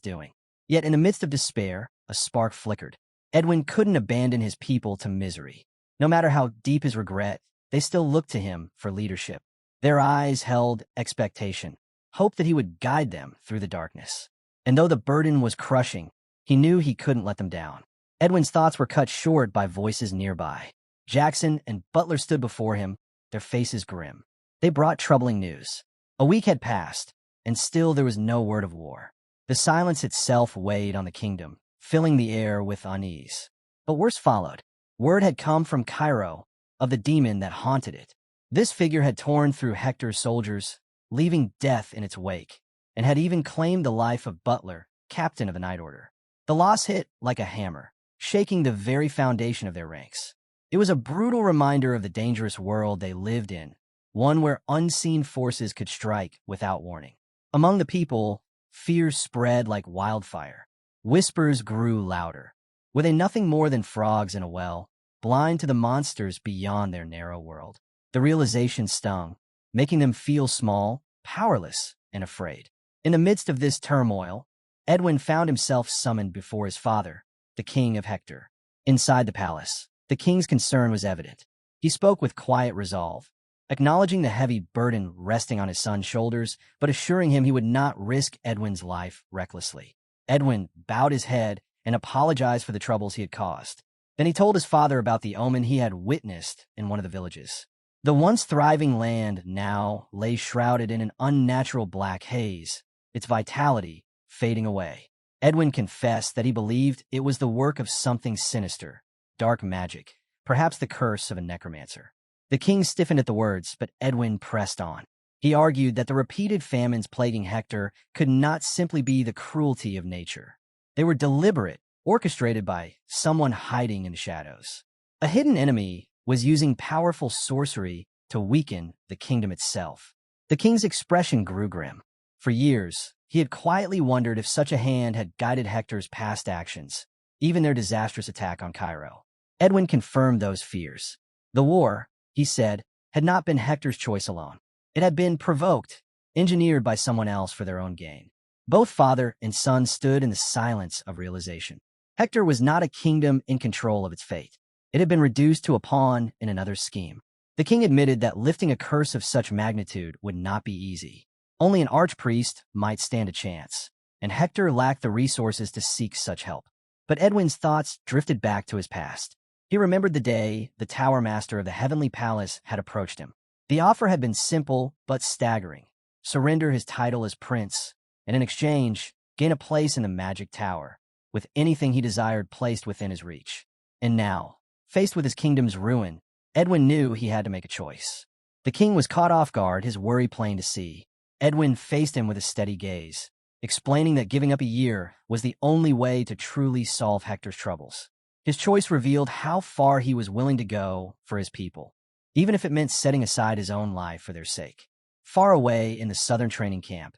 doing. Yet in the midst of despair, a spark flickered. Edwin couldn't abandon his people to misery. No matter how deep his regret, they still looked to him for leadership. Their eyes held expectation, hope that he would guide them through the darkness. And though the burden was crushing, he knew he couldn't let them down. Edwin's thoughts were cut short by voices nearby. Jackson and Butler stood before him, their faces grim. They brought troubling news. A week had passed, and still there was no word of war. The silence itself weighed on the kingdom, filling the air with unease. But worse followed. Word had come from Cairo of the demon that haunted it. This figure had torn through Hector's soldiers, leaving death in its wake, and had even claimed the life of Butler, captain of the Night Order. The loss hit like a hammer, shaking the very foundation of their ranks. It was a brutal reminder of the dangerous world they lived in, one where unseen forces could strike without warning. Among the people, fear spread like wildfire. Whispers grew louder. Were they nothing more than frogs in a well, blind to the monsters beyond their narrow world? The realization stung, making them feel small, powerless, and afraid. In the midst of this turmoil, Edwin found himself summoned before his father, the king of Hector. Inside the palace, the king's concern was evident. He spoke with quiet resolve, acknowledging the heavy burden resting on his son's shoulders, but assuring him he would not risk Edwin's life recklessly. Edwin bowed his head and apologized for the troubles he had caused. Then he told his father about the omen he had witnessed in one of the villages. The once thriving land now lay shrouded in an unnatural black haze, its vitality fading away. Edwin confessed that he believed it was the work of something sinister, dark magic, perhaps the curse of a necromancer. The king stiffened at the words, but Edwin pressed on. He argued that the repeated famines plaguing Hector could not simply be the cruelty of nature. They were deliberate, orchestrated by someone hiding in the shadows. A hidden enemy was using powerful sorcery to weaken the kingdom itself. The king's expression grew grim. For years, he had quietly wondered if such a hand had guided Hector's past actions, even their disastrous attack on Cairo. Edwin confirmed those fears. The war, he said, had not been Hector's choice alone. It had been provoked, engineered by someone else for their own gain. Both father and son stood in the silence of realization. Hector was not a kingdom in control of its fate. It had been reduced to a pawn in another's scheme. The king admitted that lifting a curse of such magnitude would not be easy. Only an archpriest might stand a chance, and Hector lacked the resources to seek such help. But Edwin's thoughts drifted back to his past. He remembered the day the tower master of the heavenly palace had approached him. The offer had been simple but staggering. Surrender his title as prince, and in exchange, gain a place in the magic tower, with anything he desired placed within his reach. And now, faced with his kingdom's ruin, Edwin knew he had to make a choice. The king was caught off guard, his worry plain to see. Edwin faced him with a steady gaze, explaining that giving up a year was the only way to truly solve Hector's troubles. His choice revealed how far he was willing to go for his people, even if it meant setting aside his own life for their sake. Far away in the southern training camp,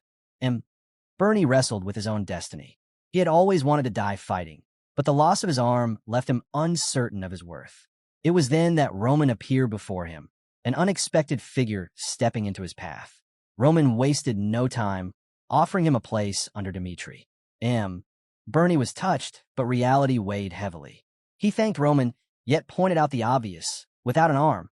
Bernie wrestled with his own destiny. He had always wanted to die fighting, but the loss of his arm left him uncertain of his worth. It was then that Roman appeared before him, an unexpected figure stepping into his path. Roman wasted no time, offering him a place under Dmitri. Bernie was touched, but reality weighed heavily. He thanked Roman, yet pointed out the obvious. Without an arm,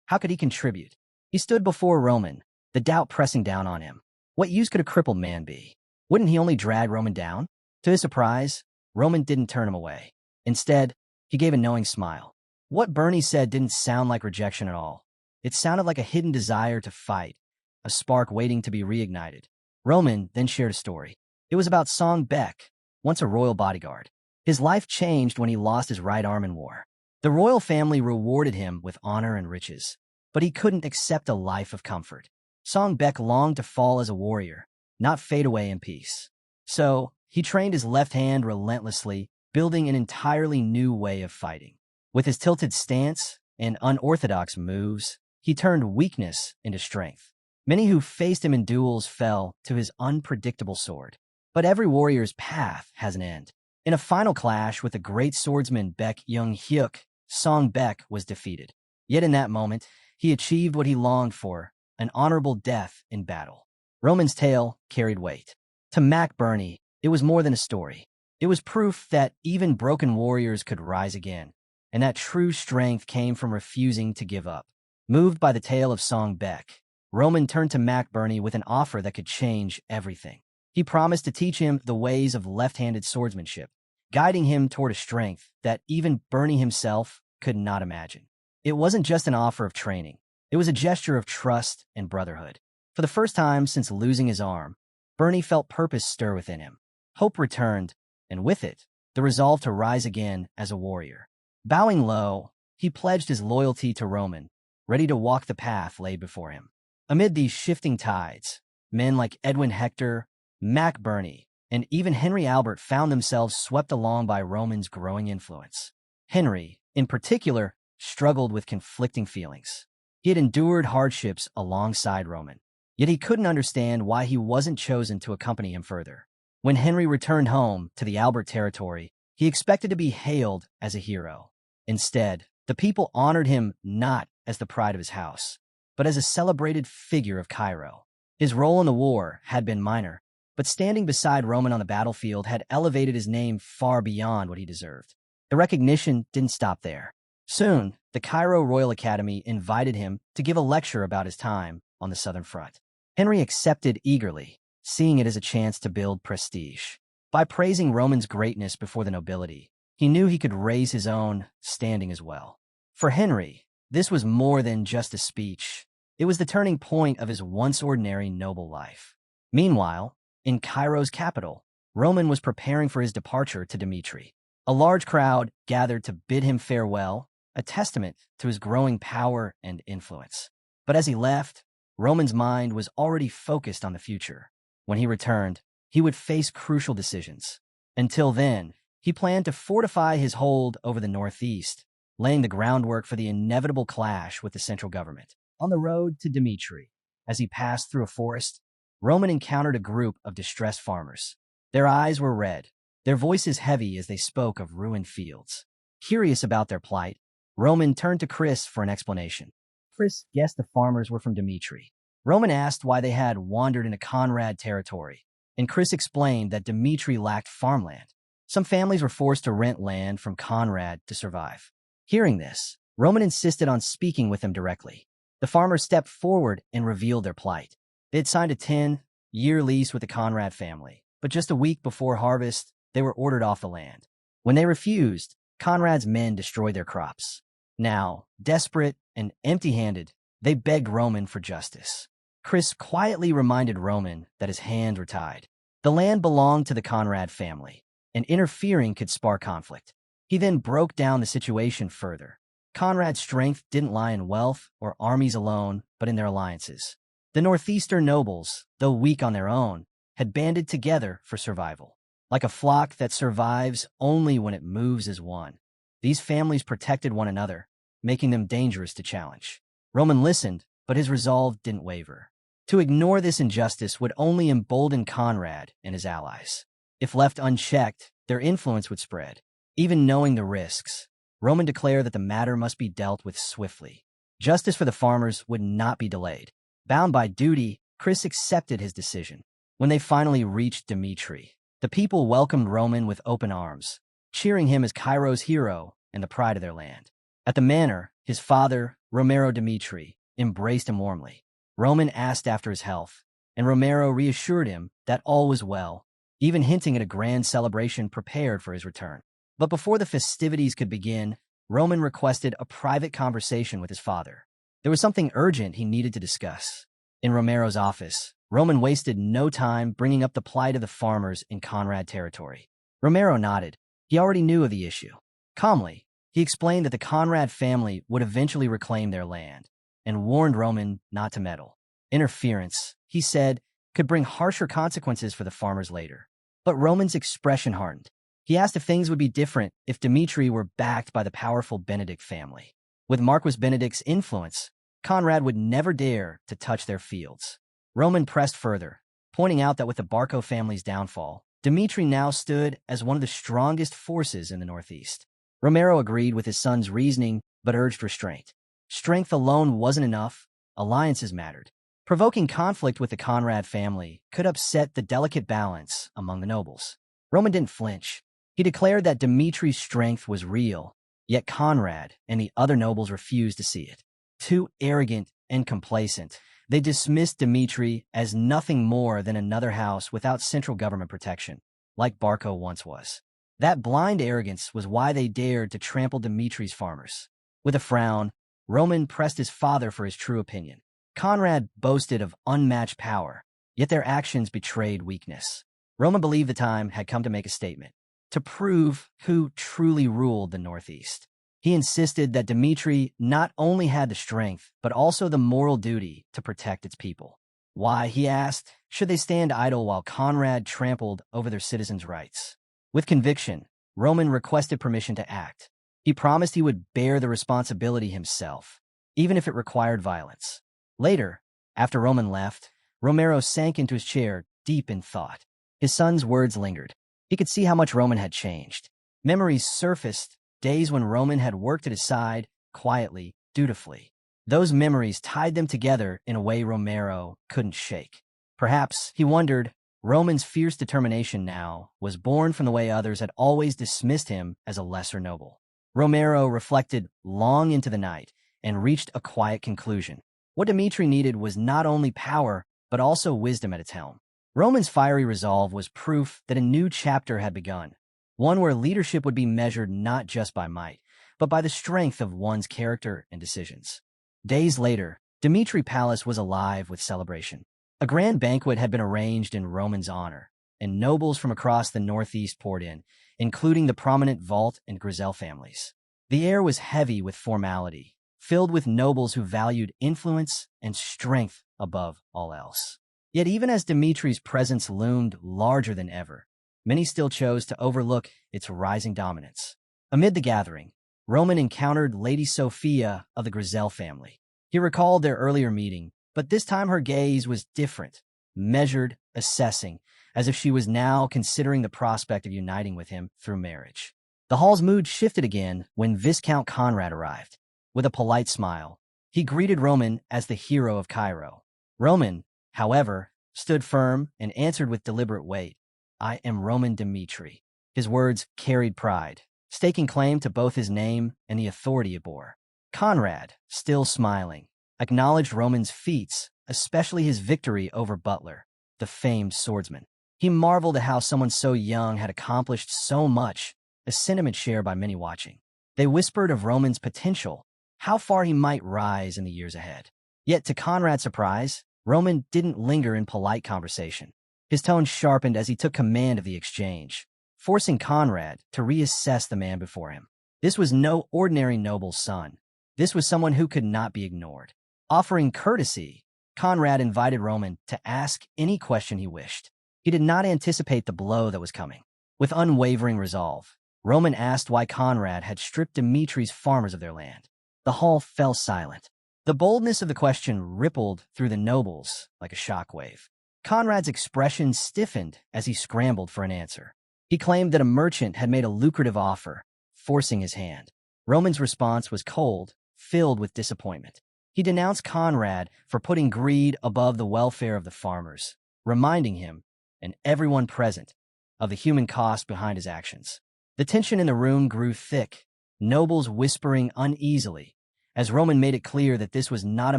how could he contribute? He stood before Roman, the doubt pressing down on him. What use could a crippled man be? Wouldn't he only drag Roman down? To his surprise, Roman didn't turn him away. Instead, he gave a knowing smile. What Bernie said didn't sound like rejection at all. It sounded like a hidden desire to fight, a spark waiting to be reignited. Roman then shared a story. It was about Song Beck, once a royal bodyguard. His life changed when he lost his right arm in war. The royal family rewarded him with honor and riches, but he couldn't accept a life of comfort. Song Beck longed to fall as a warrior, not fade away in peace. So, he trained his left hand relentlessly, building an entirely new way of fighting. With his tilted stance and unorthodox moves, he turned weakness into strength. Many who faced him in duels fell to his unpredictable sword. But every warrior's path has an end. In a final clash with the great swordsman Baek Young-hyuk, Song Beck was defeated. Yet in that moment, he achieved what he longed for, an honorable death in battle. Roman's tale carried weight. To Mac Burney, it was more than a story. It was proof that even broken warriors could rise again, and that true strength came from refusing to give up. Moved by the tale of Song Beck, Roman turned to Mac Burney with an offer that could change everything. He promised to teach him the ways of left-handed swordsmanship, guiding him toward a strength that even Burney himself could not imagine. It wasn't just an offer of training. It was a gesture of trust and brotherhood. For the first time since losing his arm, Burney felt purpose stir within him. Hope returned, and with it, the resolve to rise again as a warrior. Bowing low, he pledged his loyalty to Roman, ready to walk the path laid before him. Amid these shifting tides, men like Edwin Hector, Mac Burney, and even Henry Albert found themselves swept along by Roman's growing influence. Henry, in particular, struggled with conflicting feelings. He had endured hardships alongside Roman, yet he couldn't understand why he wasn't chosen to accompany him further. When Henry returned home to the Albert territory, he expected to be hailed as a hero. Instead, the people honored him not as the pride of his house, but as a celebrated figure of Cairo. His role in the war had been minor, but standing beside Roman on the battlefield had elevated his name far beyond what he deserved. The recognition didn't stop there. Soon, the Cairo Royal Academy invited him to give a lecture about his time on the Southern Front. Henry accepted eagerly, seeing it as a chance to build prestige. By praising Roman's greatness before the nobility, he knew he could raise his own standing as well. For Henry, this was more than just a speech. It was the turning point of his once ordinary noble life. Meanwhile, in Cairo's capital, Roman was preparing for his departure to Dmitri. A large crowd gathered to bid him farewell a testament to his growing power and influence. But as he left, Roman's mind was already focused on the future. When he returned, he would face crucial decisions. Until then, he planned to fortify his hold over the Northeast, laying the groundwork for the inevitable clash with the central government. On the road to Dmitri, as he passed through a forest, Roman encountered a group of distressed farmers. Their eyes were red, their voices heavy as they spoke of ruined fields. Curious about their plight, Roman turned to Chris for an explanation. Chris guessed the farmers were from Dmitri. Roman asked why they had wandered into Conrad territory, and Chris explained that Dmitri lacked farmland. Some families were forced to rent land from Conrad to survive. Hearing this, Roman insisted on speaking with them directly. The farmers stepped forward and revealed their plight. They had signed a 10-year lease with the Conrad family, but just a week before harvest, they were ordered off the land. When they refused, Conrad's men destroyed their crops. Now, desperate and empty-handed, they begged Roman for justice. Chris quietly reminded Roman that his hands were tied. The land belonged to the Conrad family, and interfering could spark conflict. He then broke down the situation further. Conrad's strength didn't lie in wealth or armies alone, but in their alliances. The Northeastern nobles, though weak on their own, had banded together for survival. Like a flock that survives only when it moves as one, these families protected one another, making them dangerous to challenge. Roman listened, but his resolve didn't waver. To ignore this injustice would only embolden Conrad and his allies. If left unchecked, their influence would spread. Even knowing the risks, Roman declared that the matter must be dealt with swiftly. Justice for the farmers would not be delayed. Bound by duty, Chris accepted his decision. When they finally reached Dmitri, the people welcomed Roman with open arms, cheering him as Cairo's hero and the pride of their land. At the manor, his father, Romero Dmitri, embraced him warmly. Roman asked after his health, and Romero reassured him that all was well, even hinting at a grand celebration prepared for his return. But before the festivities could begin, Roman requested a private conversation with his father. There was something urgent he needed to discuss. In Romero's office, Roman wasted no time bringing up the plight of the farmers in Conrad territory. Romero nodded. He already knew of the issue. Calmly, he explained that the Conrad family would eventually reclaim their land, and warned Roman not to meddle. Interference, he said, could bring harsher consequences for the farmers later. But Roman's expression hardened. He asked if things would be different if Dmitri were backed by the powerful Benedict family. With Marquis Benedict's influence, Conrad would never dare to touch their fields. Roman pressed further, pointing out that with the Barco family's downfall, Dmitri now stood as one of the strongest forces in the Northeast. Romero agreed with his son's reasoning, but urged restraint. Strength alone wasn't enough, alliances mattered. Provoking conflict with the Conrad family could upset the delicate balance among the nobles. Roman didn't flinch. He declared that Dmitri's strength was real, yet Conrad and the other nobles refused to see it. Too arrogant and complacent, they dismissed Dmitri as nothing more than another house without central government protection, like Barco once was. That blind arrogance was why they dared to trample Dmitri's farmers. With a frown, Roman pressed his father for his true opinion. Conrad boasted of unmatched power, yet their actions betrayed weakness. Roman believed the time had come to make a statement, to prove who truly ruled the Northeast. He insisted that Dmitri not only had the strength, but also the moral duty to protect its people. Why, he asked, should they stand idle while Conrad trampled over their citizens' rights? With conviction, Roman requested permission to act. He promised he would bear the responsibility himself, even if it required violence. Later, after Roman left, Romero sank into his chair, deep in thought. His son's words lingered. He could see how much Roman had changed. Memories surfaced, days when Roman had worked at his side, quietly, dutifully. Those memories tied them together in a way Romero couldn't shake. Perhaps, he wondered, Roman's fierce determination now was born from the way others had always dismissed him as a lesser noble. Romero reflected long into the night and reached a quiet conclusion. What Dmitri needed was not only power, but also wisdom at its helm. Roman's fiery resolve was proof that a new chapter had begun, one where leadership would be measured not just by might, but by the strength of one's character and decisions. Days later, Dmitri Palace was alive with celebration. A grand banquet had been arranged in Roman's honor, and nobles from across the Northeast poured in, including the prominent Vault and Grizel families. The air was heavy with formality, filled with nobles who valued influence and strength above all else. Yet even as Dmitri's presence loomed larger than ever, many still chose to overlook its rising dominance. Amid the gathering, Roman encountered Lady Sophia of the Grizel family. He recalled their earlier meeting, but this time her gaze was different, measured, assessing, as if she was now considering the prospect of uniting with him through marriage. The hall's mood shifted again when Viscount Conrad arrived. With a polite smile, he greeted Roman as the hero of Cairo. Roman, however, stood firm and answered with deliberate weight, "I am Roman Dmitri." His words carried pride, staking claim to both his name and the authority it bore. Conrad, still smiling, acknowledged Roman's feats, especially his victory over Butler, the famed swordsman. He marveled at how someone so young had accomplished so much, a sentiment shared by many watching. They whispered of Roman's potential, how far he might rise in the years ahead. Yet to Conrad's surprise, Roman didn't linger in polite conversation. His tone sharpened as he took command of the exchange, forcing Conrad to reassess the man before him. This was no ordinary noble's son. This was someone who could not be ignored. Offering courtesy, Conrad invited Roman to ask any question he wished. He did not anticipate the blow that was coming. With unwavering resolve, Roman asked why Conrad had stripped Dmitri's farmers of their land. The hall fell silent. The boldness of the question rippled through the nobles like a shockwave. Conrad's expression stiffened as he scrambled for an answer. He claimed that a merchant had made a lucrative offer, forcing his hand. Roman's response was cold, filled with disappointment. He denounced Conrad for putting greed above the welfare of the farmers, reminding him, and everyone present, of the human cost behind his actions. The tension in the room grew thick, nobles whispering uneasily, as Roman made it clear that this was not a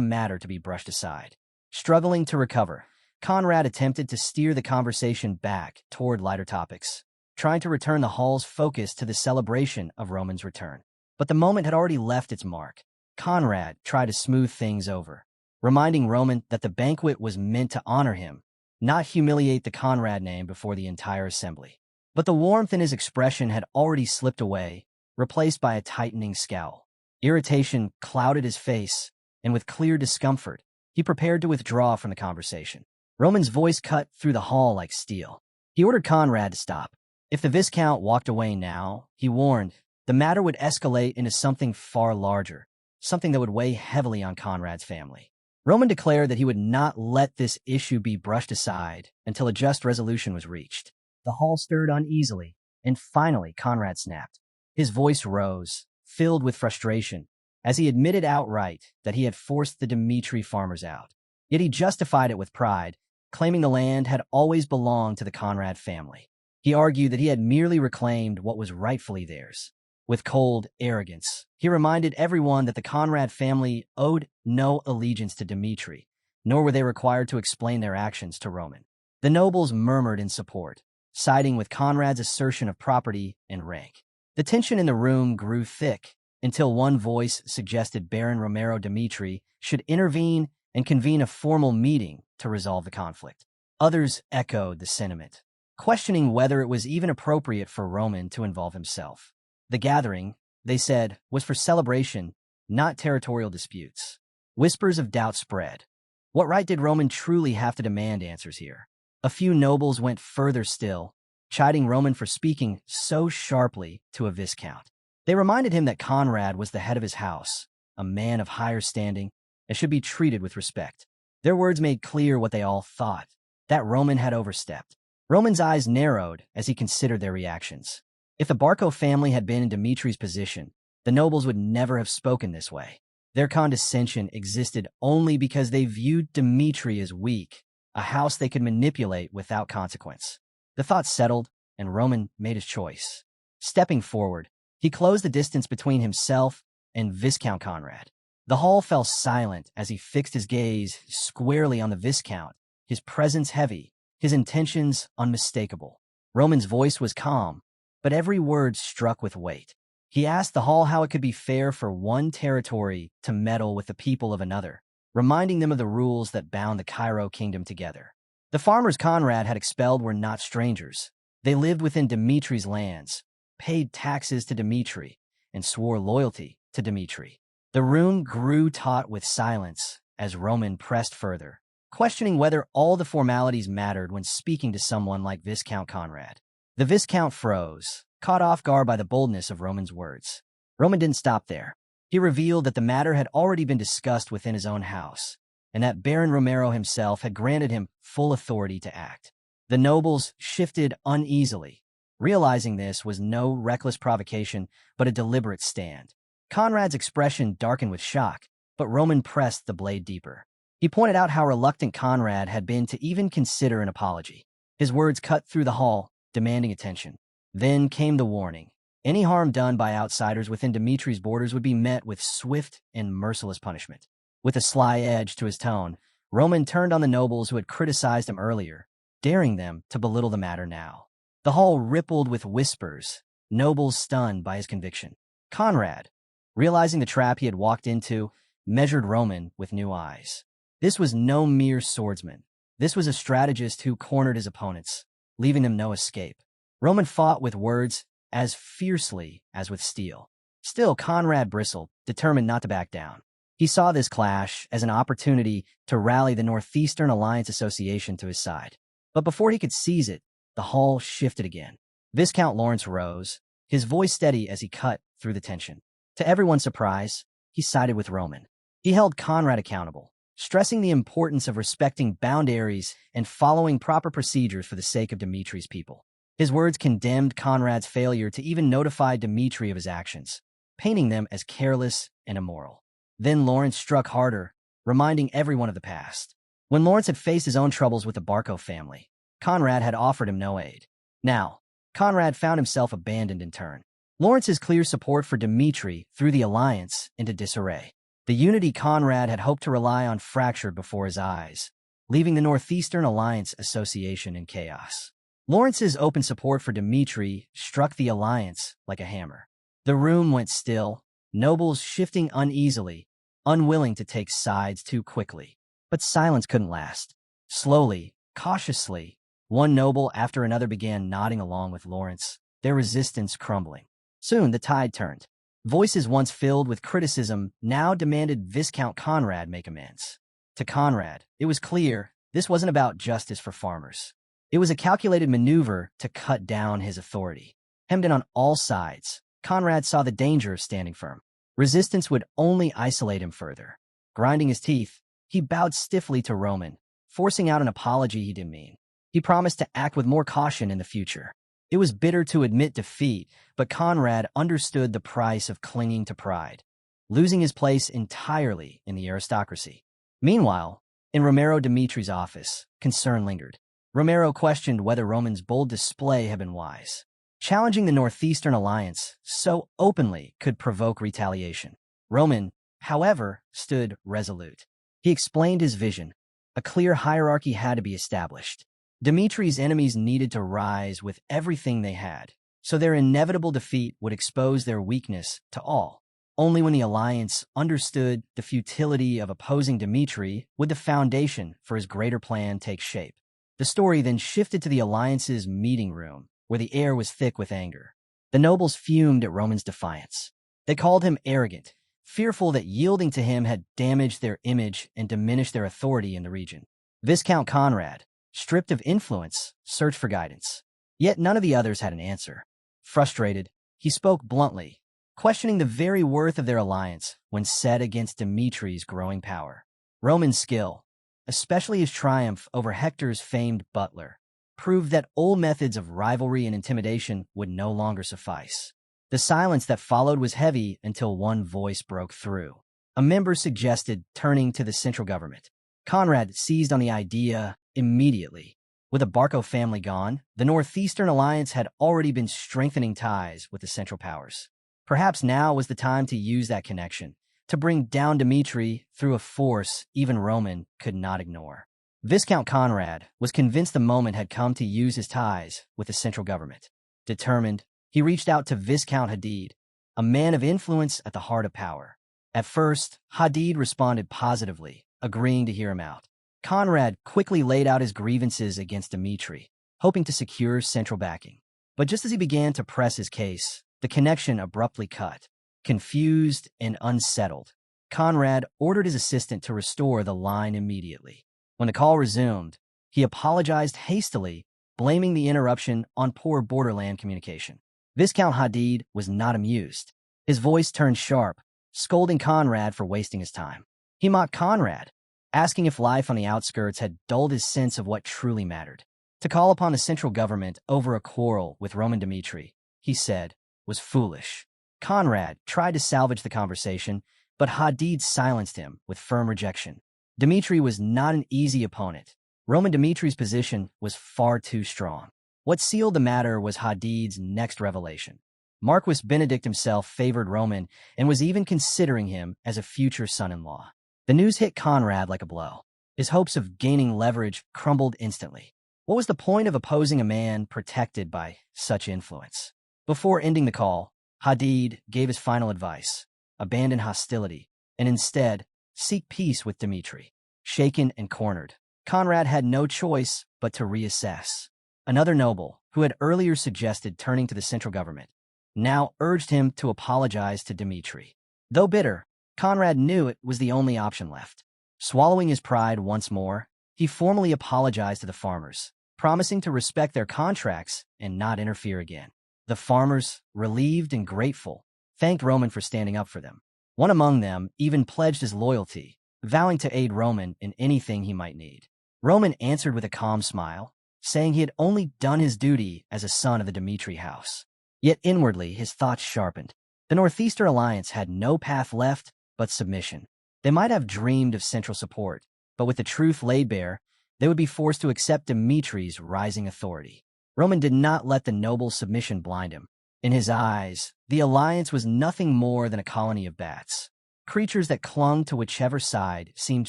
matter to be brushed aside. Struggling to recover, Conrad attempted to steer the conversation back toward lighter topics, trying to return the hall's focus to the celebration of Roman's return. But the moment had already left its mark. Conrad tried to smooth things over, reminding Roman that the banquet was meant to honor him, not humiliate the Conrad name before the entire assembly. But the warmth in his expression had already slipped away, replaced by a tightening scowl. Irritation clouded his face, and with clear discomfort, he prepared to withdraw from the conversation. Roman's voice cut through the hall like steel. He ordered Conrad to stop. If the Viscount walked away now, he warned, the matter would escalate into something far larger, something that would weigh heavily on Conrad's family. Roman declared that he would not let this issue be brushed aside until a just resolution was reached. The hall stirred uneasily, and finally Conrad snapped. His voice rose, filled with frustration, as he admitted outright that he had forced the Dmitri farmers out. Yet he justified it with pride, claiming the land had always belonged to the Conrad family. He argued that he had merely reclaimed what was rightfully theirs. With cold arrogance, he reminded everyone that the Conrad family owed no allegiance to Dmitri, nor were they required to explain their actions to Roman. The nobles murmured in support, siding with Conrad's assertion of property and rank. The tension in the room grew thick, until one voice suggested Baron Romero Dmitri should intervene and convene a formal meeting to resolve the conflict. Others echoed the sentiment, questioning whether it was even appropriate for Roman to involve himself. The gathering, they said, was for celebration, not territorial disputes. Whispers of doubt spread. What right did Roman truly have to demand answers here? A few nobles went further still, chiding Roman for speaking so sharply to a viscount. They reminded him that Conrad was the head of his house, a man of higher standing, and should be treated with respect. Their words made clear what they all thought, that Roman had overstepped. Roman's eyes narrowed as he considered their reactions. If the Barco family had been in Dmitri's position, the nobles would never have spoken this way. Their condescension existed only because they viewed Dmitri as weak, a house they could manipulate without consequence. The thought settled, and Roman made his choice. Stepping forward, he closed the distance between himself and Viscount Conrad. The hall fell silent as he fixed his gaze squarely on the Viscount, his presence heavy, his intentions unmistakable. Roman's voice was calm, but every word struck with weight. He asked the hall how it could be fair for one territory to meddle with the people of another, reminding them of the rules that bound the Cairo kingdom together. The farmers Conrad had expelled were not strangers. They lived within Dmitri's lands, paid taxes to Dmitri, and swore loyalty to Dmitri. The room grew taut with silence as Roman pressed further, questioning whether all the formalities mattered when speaking to someone like Viscount Conrad. The Viscount froze, caught off guard by the boldness of Roman's words. Roman didn't stop there. He revealed that the matter had already been discussed within his own house, and that Baron Romero himself had granted him full authority to act. The nobles shifted uneasily. Realizing this was no reckless provocation, but a deliberate stand. Conrad's expression darkened with shock, but Roman pressed the blade deeper. He pointed out how reluctant Conrad had been to even consider an apology. His words cut through the hall, demanding attention. Then came the warning. Any harm done by outsiders within Dmitri's borders would be met with swift and merciless punishment. With a sly edge to his tone, Roman turned on the nobles who had criticized him earlier, daring them to belittle the matter now. The hall rippled with whispers, nobles stunned by his conviction. Conrad, realizing the trap he had walked into, measured Roman with new eyes. This was no mere swordsman. This was a strategist who cornered his opponents, leaving them no escape. Roman fought with words as fiercely as with steel. Still, Conrad bristled, determined not to back down. He saw this clash as an opportunity to rally the Northeastern Alliance Association to his side. But before he could seize it, the hall shifted again. Viscount Lawrence rose, his voice steady as he cut through the tension. To everyone's surprise, he sided with Roman. He held Conrad accountable, stressing the importance of respecting boundaries and following proper procedures for the sake of Dmitri's people. His words condemned Conrad's failure to even notify Dmitri of his actions, painting them as careless and immoral. Then Lawrence struck harder, reminding everyone of the past. When Lawrence had faced his own troubles with the Barco family, Conrad had offered him no aid. Now, Conrad found himself abandoned in turn. Lawrence's clear support for Dmitri threw the alliance into disarray. The unity Conrad had hoped to rely on fractured before his eyes, leaving the Northeastern Alliance Association in chaos. Lawrence's open support for Dmitri struck the alliance like a hammer. The room went still, nobles shifting uneasily, unwilling to take sides too quickly. But silence couldn't last. Slowly, cautiously, one noble after another began nodding along with Lawrence, their resistance crumbling. Soon the tide turned. Voices once filled with criticism now demanded Viscount Conrad make amends. To Conrad, it was clear this wasn't about justice for farmers. It was a calculated maneuver to cut down his authority. Hemmed in on all sides, Conrad saw the danger of standing firm. Resistance would only isolate him further. Grinding his teeth, he bowed stiffly to Roman, forcing out an apology he didn't mean. He promised to act with more caution in the future. It was bitter to admit defeat, but Conrad understood the price of clinging to pride, losing his place entirely in the aristocracy. Meanwhile, in Romero Dmitri's office, concern lingered. Romero questioned whether Roman's bold display had been wise. Challenging the Northeastern Alliance so openly could provoke retaliation. Roman, however, stood resolute. He explained his vision. A clear hierarchy had to be established. Dmitri's enemies needed to rise with everything they had, so their inevitable defeat would expose their weakness to all. Only when the alliance understood the futility of opposing Dmitri would the foundation for his greater plan take shape. The story then shifted to the alliance's meeting room, where the air was thick with anger. The nobles fumed at Roman's defiance. They called him arrogant, fearful that yielding to him had damaged their image and diminished their authority in the region. Viscount Conrad, stripped of influence, searched for guidance. Yet none of the others had an answer. Frustrated, he spoke bluntly, questioning the very worth of their alliance when set against Dmitri's growing power. Roman's skill, especially his triumph over Hector's famed butler, proved that old methods of rivalry and intimidation would no longer suffice. The silence that followed was heavy until one voice broke through. A member suggested turning to the central government. Conrad seized on the idea immediately. With the Barco family gone, the Northeastern Alliance had already been strengthening ties with the Central Powers. Perhaps now was the time to use that connection, to bring down Dmitri through a force even Roman could not ignore. Viscount Conrad was convinced the moment had come to use his ties with the central government. Determined, he reached out to Viscount Hadid, a man of influence at the heart of power. At first, Hadid responded positively, agreeing to hear him out. Conrad quickly laid out his grievances against Dmitri, hoping to secure central backing. But just as he began to press his case, the connection abruptly cut. Confused and unsettled, Conrad ordered his assistant to restore the line immediately. When the call resumed, he apologized hastily, blaming the interruption on poor borderland communication. Viscount Hadid was not amused. His voice turned sharp, scolding Conrad for wasting his time. He mocked Conrad, asking if life on the outskirts had dulled his sense of what truly mattered. To call upon the central government over a quarrel with Roman Dmitri, he said, was foolish. Conrad tried to salvage the conversation, but Hadid silenced him with firm rejection. Dmitri was not an easy opponent. Roman Dmitri's position was far too strong. What sealed the matter was Hadid's next revelation. Marquis Benedict himself favored Roman and was even considering him as a future son-in-law. The news hit Conrad like a blow. His hopes of gaining leverage crumbled instantly. What was the point of opposing a man protected by such influence? Before ending the call, Hadid gave his final advice: abandon hostility, and instead, seek peace with Dmitri. Shaken and cornered, Conrad had no choice but to reassess. Another noble, who had earlier suggested turning to the central government, now urged him to apologize to Dmitri. Though bitter, Conrad knew it was the only option left. Swallowing his pride once more, he formally apologized to the farmers, promising to respect their contracts and not interfere again. The farmers, relieved and grateful, thanked Roman for standing up for them. One among them even pledged his loyalty, vowing to aid Roman in anything he might need. Roman answered with a calm smile, saying he had only done his duty as a son of the Dmitri house. Yet inwardly his thoughts sharpened. The Northeastern Alliance had no path left but submission. They might have dreamed of central support, but with the truth laid bare, they would be forced to accept Dmitri's rising authority. Roman did not let the noble's submission blind him. In his eyes, the alliance was nothing more than a colony of bats, creatures that clung to whichever side seemed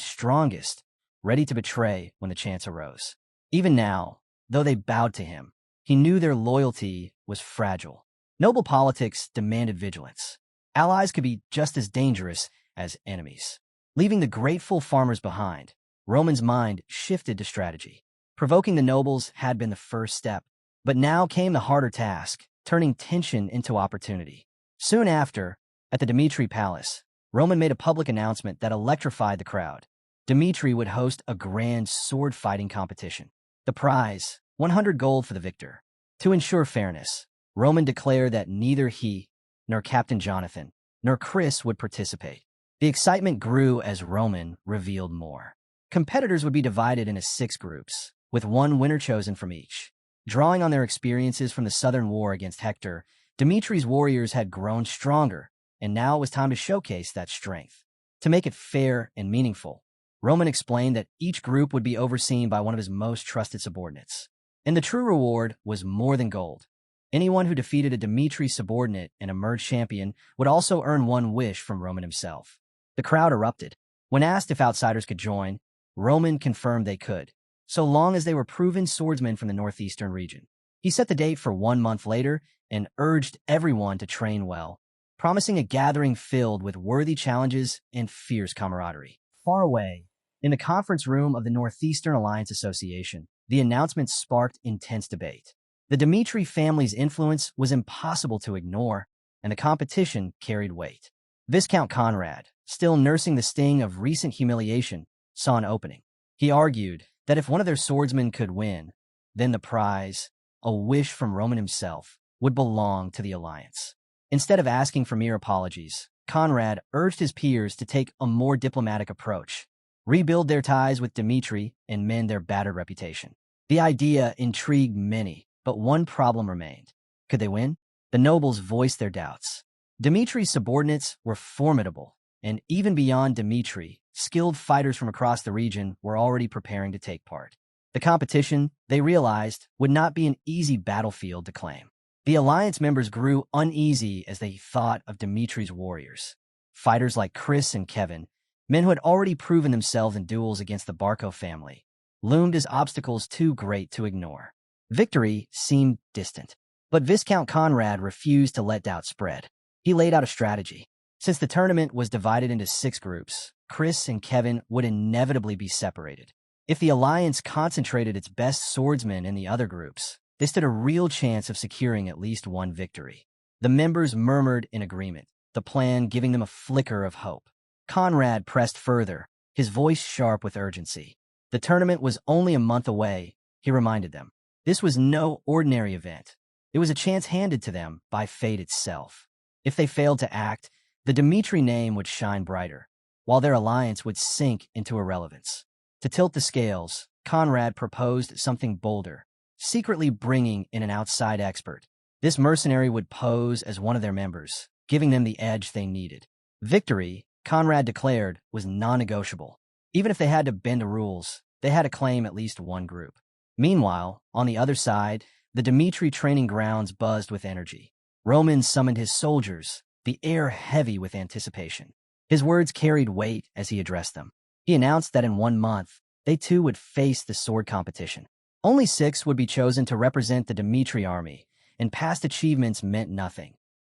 strongest, ready to betray when the chance arose. Even now, though they bowed to him, he knew their loyalty was fragile. Noble politics demanded vigilance. Allies could be just as dangerous as enemies. Leaving the grateful farmers behind, Roman's mind shifted to strategy. Provoking the nobles had been the first step, but now came the harder task, turning tension into opportunity. Soon after, at the Dmitri Palace, Roman made a public announcement that electrified the crowd. Dmitri would host a grand sword-fighting competition. The prize, 100 gold for the victor. To ensure fairness, Roman declared that neither he, nor Captain Jonathan, nor Chris would participate. The excitement grew as Roman revealed more. Competitors would be divided into 6 groups, with one winner chosen from each. Drawing on their experiences from the Southern War against Hector, Dmitri's warriors had grown stronger, and now it was time to showcase that strength. To make it fair and meaningful, Roman explained that each group would be overseen by one of his most trusted subordinates. And the true reward was more than gold. Anyone who defeated a Dmitri subordinate and emerged champion would also earn one wish from Roman himself. The crowd erupted. When asked if outsiders could join, Roman confirmed they could, so long as they were proven swordsmen from the northeastern region. He set the date for 1 month later and urged everyone to train well, promising a gathering filled with worthy challenges and fierce camaraderie. Far away, in the conference room of the Northeastern Alliance Association, the announcement sparked intense debate. The Dmitri family's influence was impossible to ignore, and the competition carried weight. Viscount Conrad, still nursing the sting of recent humiliation, saw an opening. He argued that if one of their swordsmen could win, then the prize, a wish from Roman himself, would belong to the alliance. Instead of asking for mere apologies, Conrad urged his peers to take a more diplomatic approach, rebuild their ties with Dmitri, and mend their battered reputation. The idea intrigued many, but one problem remained. Could they win? The nobles voiced their doubts. Dmitri's subordinates were formidable, and even beyond Dmitri, skilled fighters from across the region were already preparing to take part. The competition, they realized, would not be an easy battlefield to claim. The alliance members grew uneasy as they thought of Dmitri's warriors. Fighters like Chris and Kevin, men who had already proven themselves in duels against the Barco family, loomed as obstacles too great to ignore. Victory seemed distant, but Viscount Conrad refused to let doubt spread. He laid out a strategy. Since the tournament was divided into 6 groups, Chris and Kevin would inevitably be separated. If the alliance concentrated its best swordsmen in the other groups, they stood a real chance of securing at least one victory. The members murmured in agreement, the plan giving them a flicker of hope. Conrad pressed further, his voice sharp with urgency. The tournament was only a month away, he reminded them. This was no ordinary event. It was a chance handed to them by fate itself. If they failed to act, the Dmitri name would shine brighter, while their alliance would sink into irrelevance. To tilt the scales, Conrad proposed something bolder, secretly bringing in an outside expert. This mercenary would pose as one of their members, giving them the edge they needed. Victory, Conrad declared, was non-negotiable. Even if they had to bend the rules, they had to claim at least one group. Meanwhile, on the other side, the Dmitri training grounds buzzed with energy. Roman summoned his soldiers, the air heavy with anticipation. His words carried weight as he addressed them. He announced that in 1 month, they too would face the sword competition. Only 6 would be chosen to represent the Dmitri army, and past achievements meant nothing.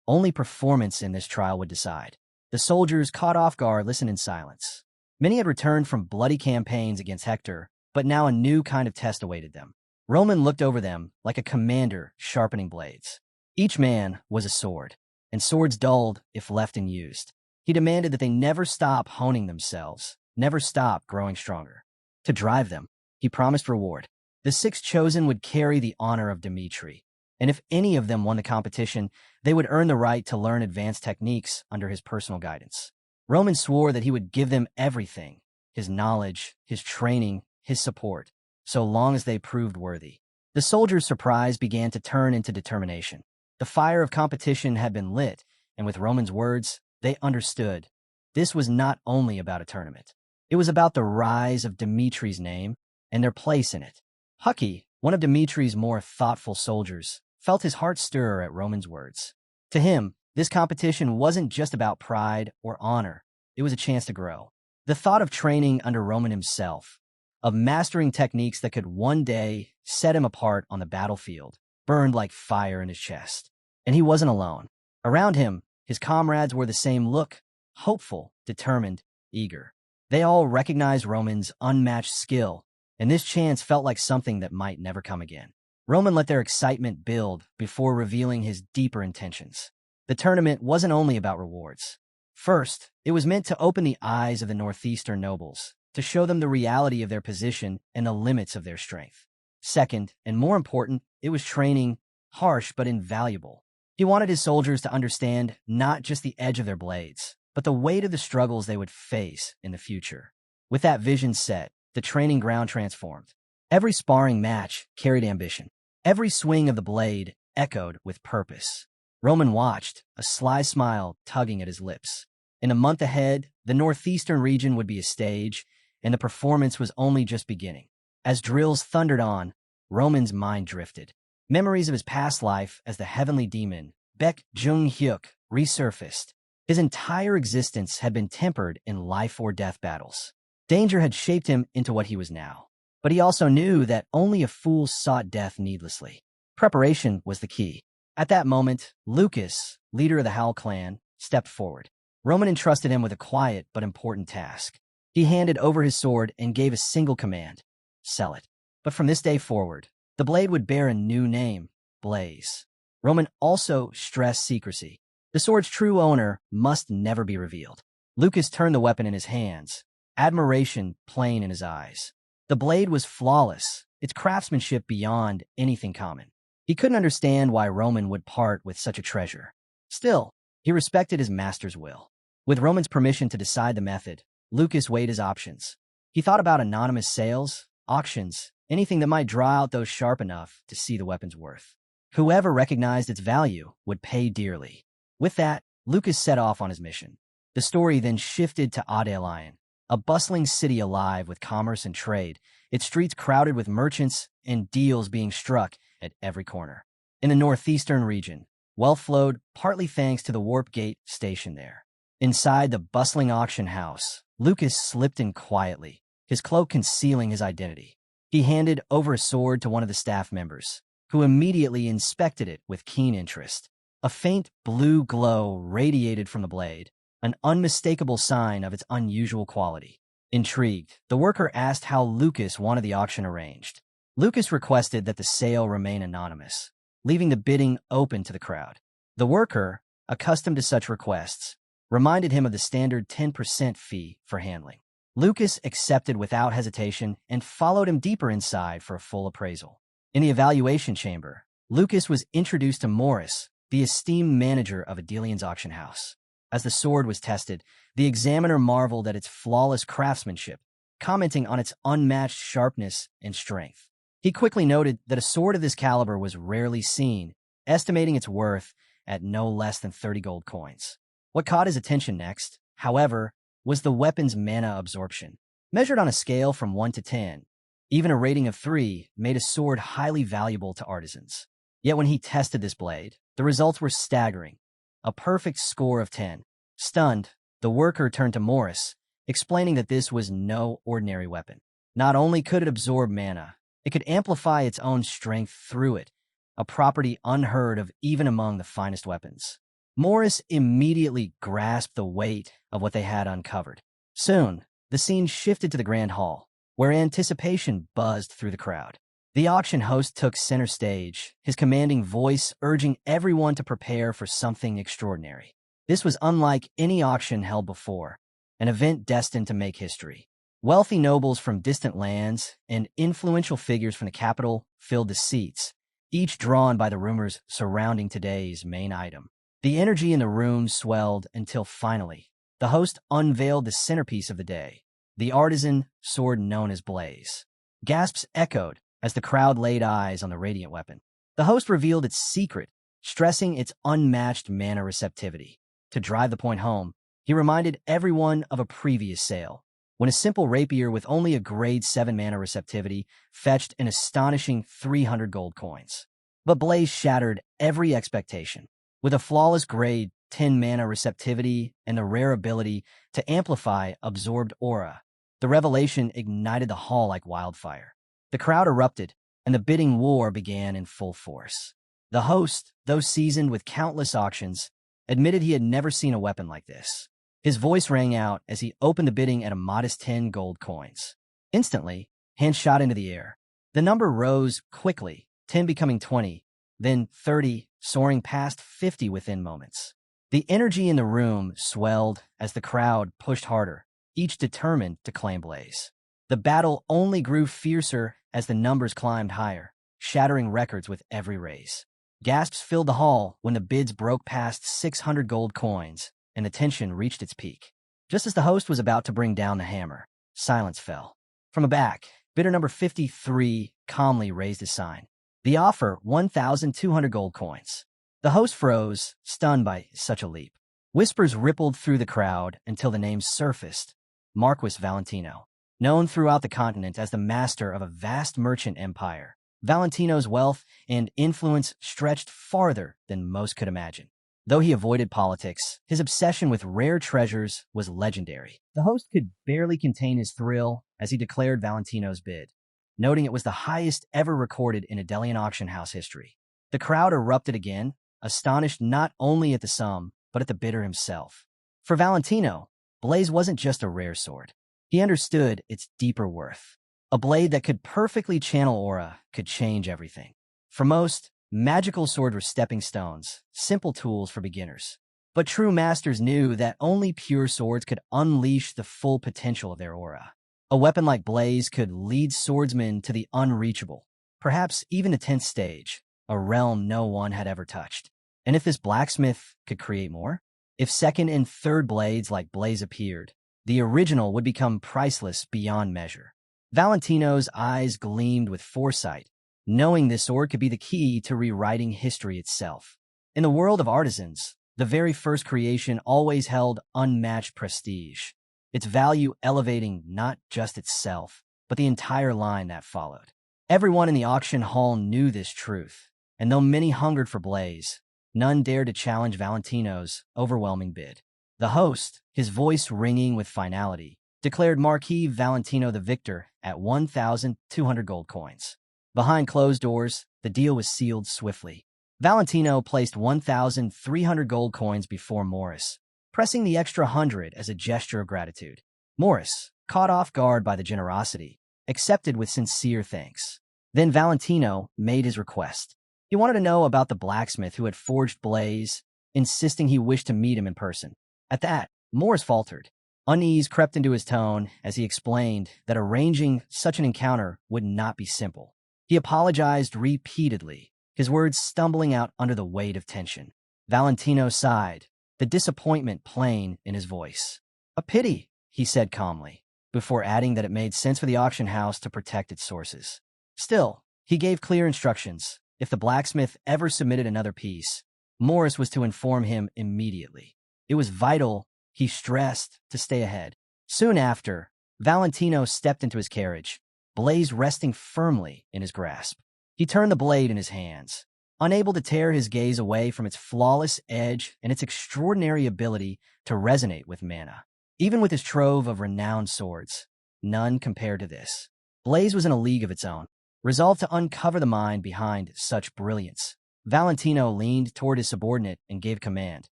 Only performance in this trial would decide. The soldiers, caught off guard, listened in silence. Many had returned from bloody campaigns against Hector, but now a new kind of test awaited them. Roman looked over them like a commander sharpening blades. Each man was a sword, and swords dulled if left unused. He demanded that they never stop honing themselves, never stop growing stronger. To drive them, he promised reward. The 6 chosen would carry the honor of Dmitri, and if any of them won the competition, they would earn the right to learn advanced techniques under his personal guidance. Roman swore that he would give them everything, his knowledge, his training, his support, so long as they proved worthy. The soldiers' surprise began to turn into determination. The fire of competition had been lit, and with Roman's words, they understood. This was not only about a tournament. It was about the rise of Dmitri's name and their place in it. Hucky, one of Dmitri's more thoughtful soldiers, felt his heart stir at Roman's words. To him, this competition wasn't just about pride or honor. It was a chance to grow. The thought of training under Roman himself, of mastering techniques that could one day set him apart on the battlefield, burned like fire in his chest. And he wasn't alone. Around him, his comrades were the same look, hopeful, determined, eager. They all recognized Roman's unmatched skill, and this chance felt like something that might never come again. Roman let their excitement build before revealing his deeper intentions. The tournament wasn't only about rewards. First, it was meant to open the eyes of the northeastern nobles, to show them the reality of their position and the limits of their strength. Second, and more important, it was training, harsh but invaluable. He wanted his soldiers to understand not just the edge of their blades, but the weight of the struggles they would face in the future. With that vision set, the training ground transformed. Every sparring match carried ambition. Every swing of the blade echoed with purpose. Roman watched, a sly smile tugging at his lips. In a month ahead, the northeastern region would be a stage, and the performance was only just beginning. As drills thundered on, Roman's mind drifted. Memories of his past life as the heavenly demon, Baek Jung-hyuk, resurfaced. His entire existence had been tempered in life-or-death battles. Danger had shaped him into what he was now. But he also knew that only a fool sought death needlessly. Preparation was the key. At that moment, Lucas, leader of the Howl clan, stepped forward. Roman entrusted him with a quiet but important task. He handed over his sword and gave a single command: sell it. But from this day forward, the blade would bear a new name: Blaze. Roman also stressed secrecy. The sword's true owner must never be revealed. Lucas turned the weapon in his hands, admiration plain in his eyes. The blade was flawless, its craftsmanship beyond anything common. He couldn't understand why Roman would part with such a treasure. Still, he respected his master's will. With Roman's permission to decide the method, Lucas weighed his options. He thought about anonymous sales, auctions, anything that might draw out those sharp enough to see the weapon's worth. Whoever recognized its value would pay dearly. With that, Lucas set off on his mission. The story then shifted to Adelion, a bustling city alive with commerce and trade, its streets crowded with merchants and deals being struck at every corner. In the northeastern region, wealth flowed partly thanks to the warp gate stationed there. Inside the bustling auction house, Lucas slipped in quietly, his cloak concealing his identity. He handed over a sword to one of the staff members, who immediately inspected it with keen interest. A faint blue glow radiated from the blade, an unmistakable sign of its unusual quality. Intrigued, the worker asked how Lucas wanted the auction arranged. Lucas requested that the sale remain anonymous, leaving the bidding open to the crowd. The worker, accustomed to such requests, reminded him of the standard 10% fee for handling. Lucas accepted without hesitation and followed him deeper inside for a full appraisal. In the evaluation chamber, Lucas was introduced to Morris, the esteemed manager of Adelian's auction house. As the sword was tested, the examiner marveled at its flawless craftsmanship, commenting on its unmatched sharpness and strength. He quickly noted that a sword of this caliber was rarely seen, estimating its worth at no less than 30 gold coins. What caught his attention next, however, was the weapon's mana absorption. Measured on a scale from 1 to 10, even a rating of 3 made a sword highly valuable to artisans. Yet when he tested this blade, the results were staggering. A perfect score of 10. Stunned, the worker turned to Morris, explaining that this was no ordinary weapon. Not only could it absorb mana, it could amplify its own strength through it, a property unheard of even among the finest weapons. Morris immediately grasped the weight of what they had uncovered. Soon, the scene shifted to the grand hall, where anticipation buzzed through the crowd. The auction host took center stage, his commanding voice urging everyone to prepare for something extraordinary. This was unlike any auction held before, an event destined to make history. Wealthy nobles from distant lands and influential figures from the capital filled the seats, each drawn by the rumors surrounding today's main item. The energy in the room swelled until finally, the host unveiled the centerpiece of the day, the artisan sword known as Blaze. Gasps echoed as the crowd laid eyes on the radiant weapon. The host revealed its secret, stressing its unmatched mana receptivity. To drive the point home, he reminded everyone of a previous sale, when a simple rapier with only a grade 7 mana receptivity fetched an astonishing 300 gold coins. But Blaze shattered every expectation. With a flawless grade 10 mana receptivity and the rare ability to amplify absorbed aura, the revelation ignited the hall like wildfire. The crowd erupted, and the bidding war began in full force. The host, though seasoned with countless auctions, admitted he had never seen a weapon like this. His voice rang out as he opened the bidding at a modest 10 gold coins. Instantly, hands shot into the air. The number rose quickly, 10 becoming 20, then 30, soaring past 50 within moments. The energy in the room swelled as the crowd pushed harder, each determined to claim Blaze. The battle only grew fiercer as the numbers climbed higher, shattering records with every raise. Gasps filled the hall when the bids broke past 600 gold coins, and the tension reached its peak. Just as the host was about to bring down the hammer, silence fell. From the back, bidder number 53 calmly raised his sign. The offer, 1,200 gold coins. The host froze, stunned by such a leap. Whispers rippled through the crowd until the name surfaced. Marquis Valentino. Known throughout the continent as the master of a vast merchant empire, Valentino's wealth and influence stretched farther than most could imagine. Though he avoided politics, his obsession with rare treasures was legendary. The host could barely contain his thrill as he declared Valentino's bid, noting it was the highest ever recorded in Adelian auction house history. The crowd erupted again, astonished not only at the sum, but at the bidder himself. For Valentino, Blaze wasn't just a rare sword. He understood its deeper worth. A blade that could perfectly channel aura could change everything. For most, magical swords were stepping stones, simple tools for beginners. But true masters knew that only pure swords could unleash the full potential of their aura. A weapon like Blaze could lead swordsmen to the unreachable, perhaps even the 10th stage, a realm no one had ever touched. And if this blacksmith could create more? If second and third blades like Blaze appeared, the original would become priceless beyond measure. Valentino's eyes gleamed with foresight, knowing this sword could be the key to rewriting history itself. In the world of artisans, the very first creation always held unmatched prestige, its value elevating not just itself, but the entire line that followed. Everyone in the auction hall knew this truth, and though many hungered for Blaze, none dared to challenge Valentino's overwhelming bid. The host, his voice ringing with finality, declared Marquis Valentino the victor at 1,200 gold coins. Behind closed doors, the deal was sealed swiftly. Valentino placed 1,300 gold coins before Morris, pressing the extra 100 as a gesture of gratitude. Morris, caught off guard by the generosity, accepted with sincere thanks. Then Valentino made his request. He wanted to know about the blacksmith who had forged Blaze insisting he wished to meet him in person. At that, Morris faltered. Unease crept into his tone as he explained that arranging such an encounter would not be simple. He apologized repeatedly, his words stumbling out under the weight of tension. Valentino sighed, the disappointment plain in his voice. "A pity," he said calmly, before adding that it made sense for the auction house to protect its sources. Still, he gave clear instructions. If the blacksmith ever submitted another piece, Morris was to inform him immediately. It was vital, he stressed, to stay ahead. Soon after, Valentino stepped into his carriage, Blaze resting firmly in his grasp. He turned the blade in his hands, unable to tear his gaze away from its flawless edge and its extraordinary ability to resonate with mana. Even with his trove of renowned swords, none compared to this. Blaze was in a league of its own, resolved to uncover the mind behind such brilliance. Valentino leaned toward his subordinate and gave command.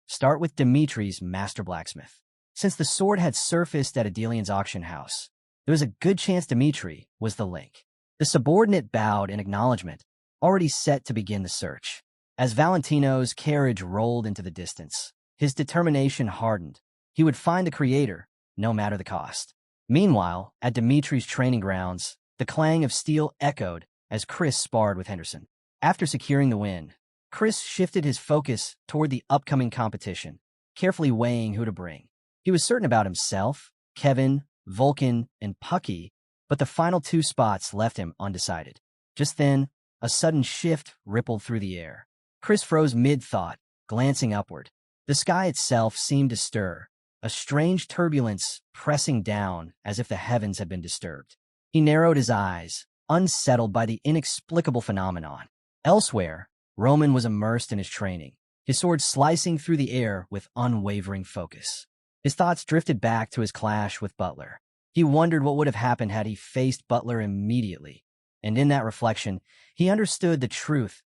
Start with Dmitri's master blacksmith. Since the sword had surfaced at Adelian's auction house, there was a good chance Dmitri was the link. The subordinate bowed in acknowledgement, already set to begin the search. As Valentino's carriage rolled into the distance, his determination hardened. He would find the creator, no matter the cost. Meanwhile, at Dmitri's training grounds, the clang of steel echoed as Chris sparred with Henderson. After securing the win, Chris shifted his focus toward the upcoming competition, carefully weighing who to bring. He was certain about himself, Kevin, Vulcan, and Pucky, but the final two spots left him undecided. Just then, a sudden shift rippled through the air. Chris froze mid-thought, glancing upward. The sky itself seemed to stir, a strange turbulence pressing down as if the heavens had been disturbed. He narrowed his eyes, unsettled by the inexplicable phenomenon. Elsewhere, Roman was immersed in his training, his sword slicing through the air with unwavering focus. His thoughts drifted back to his clash with Butler. He wondered what would have happened had he faced Butler immediately, and in that reflection, he understood the truth.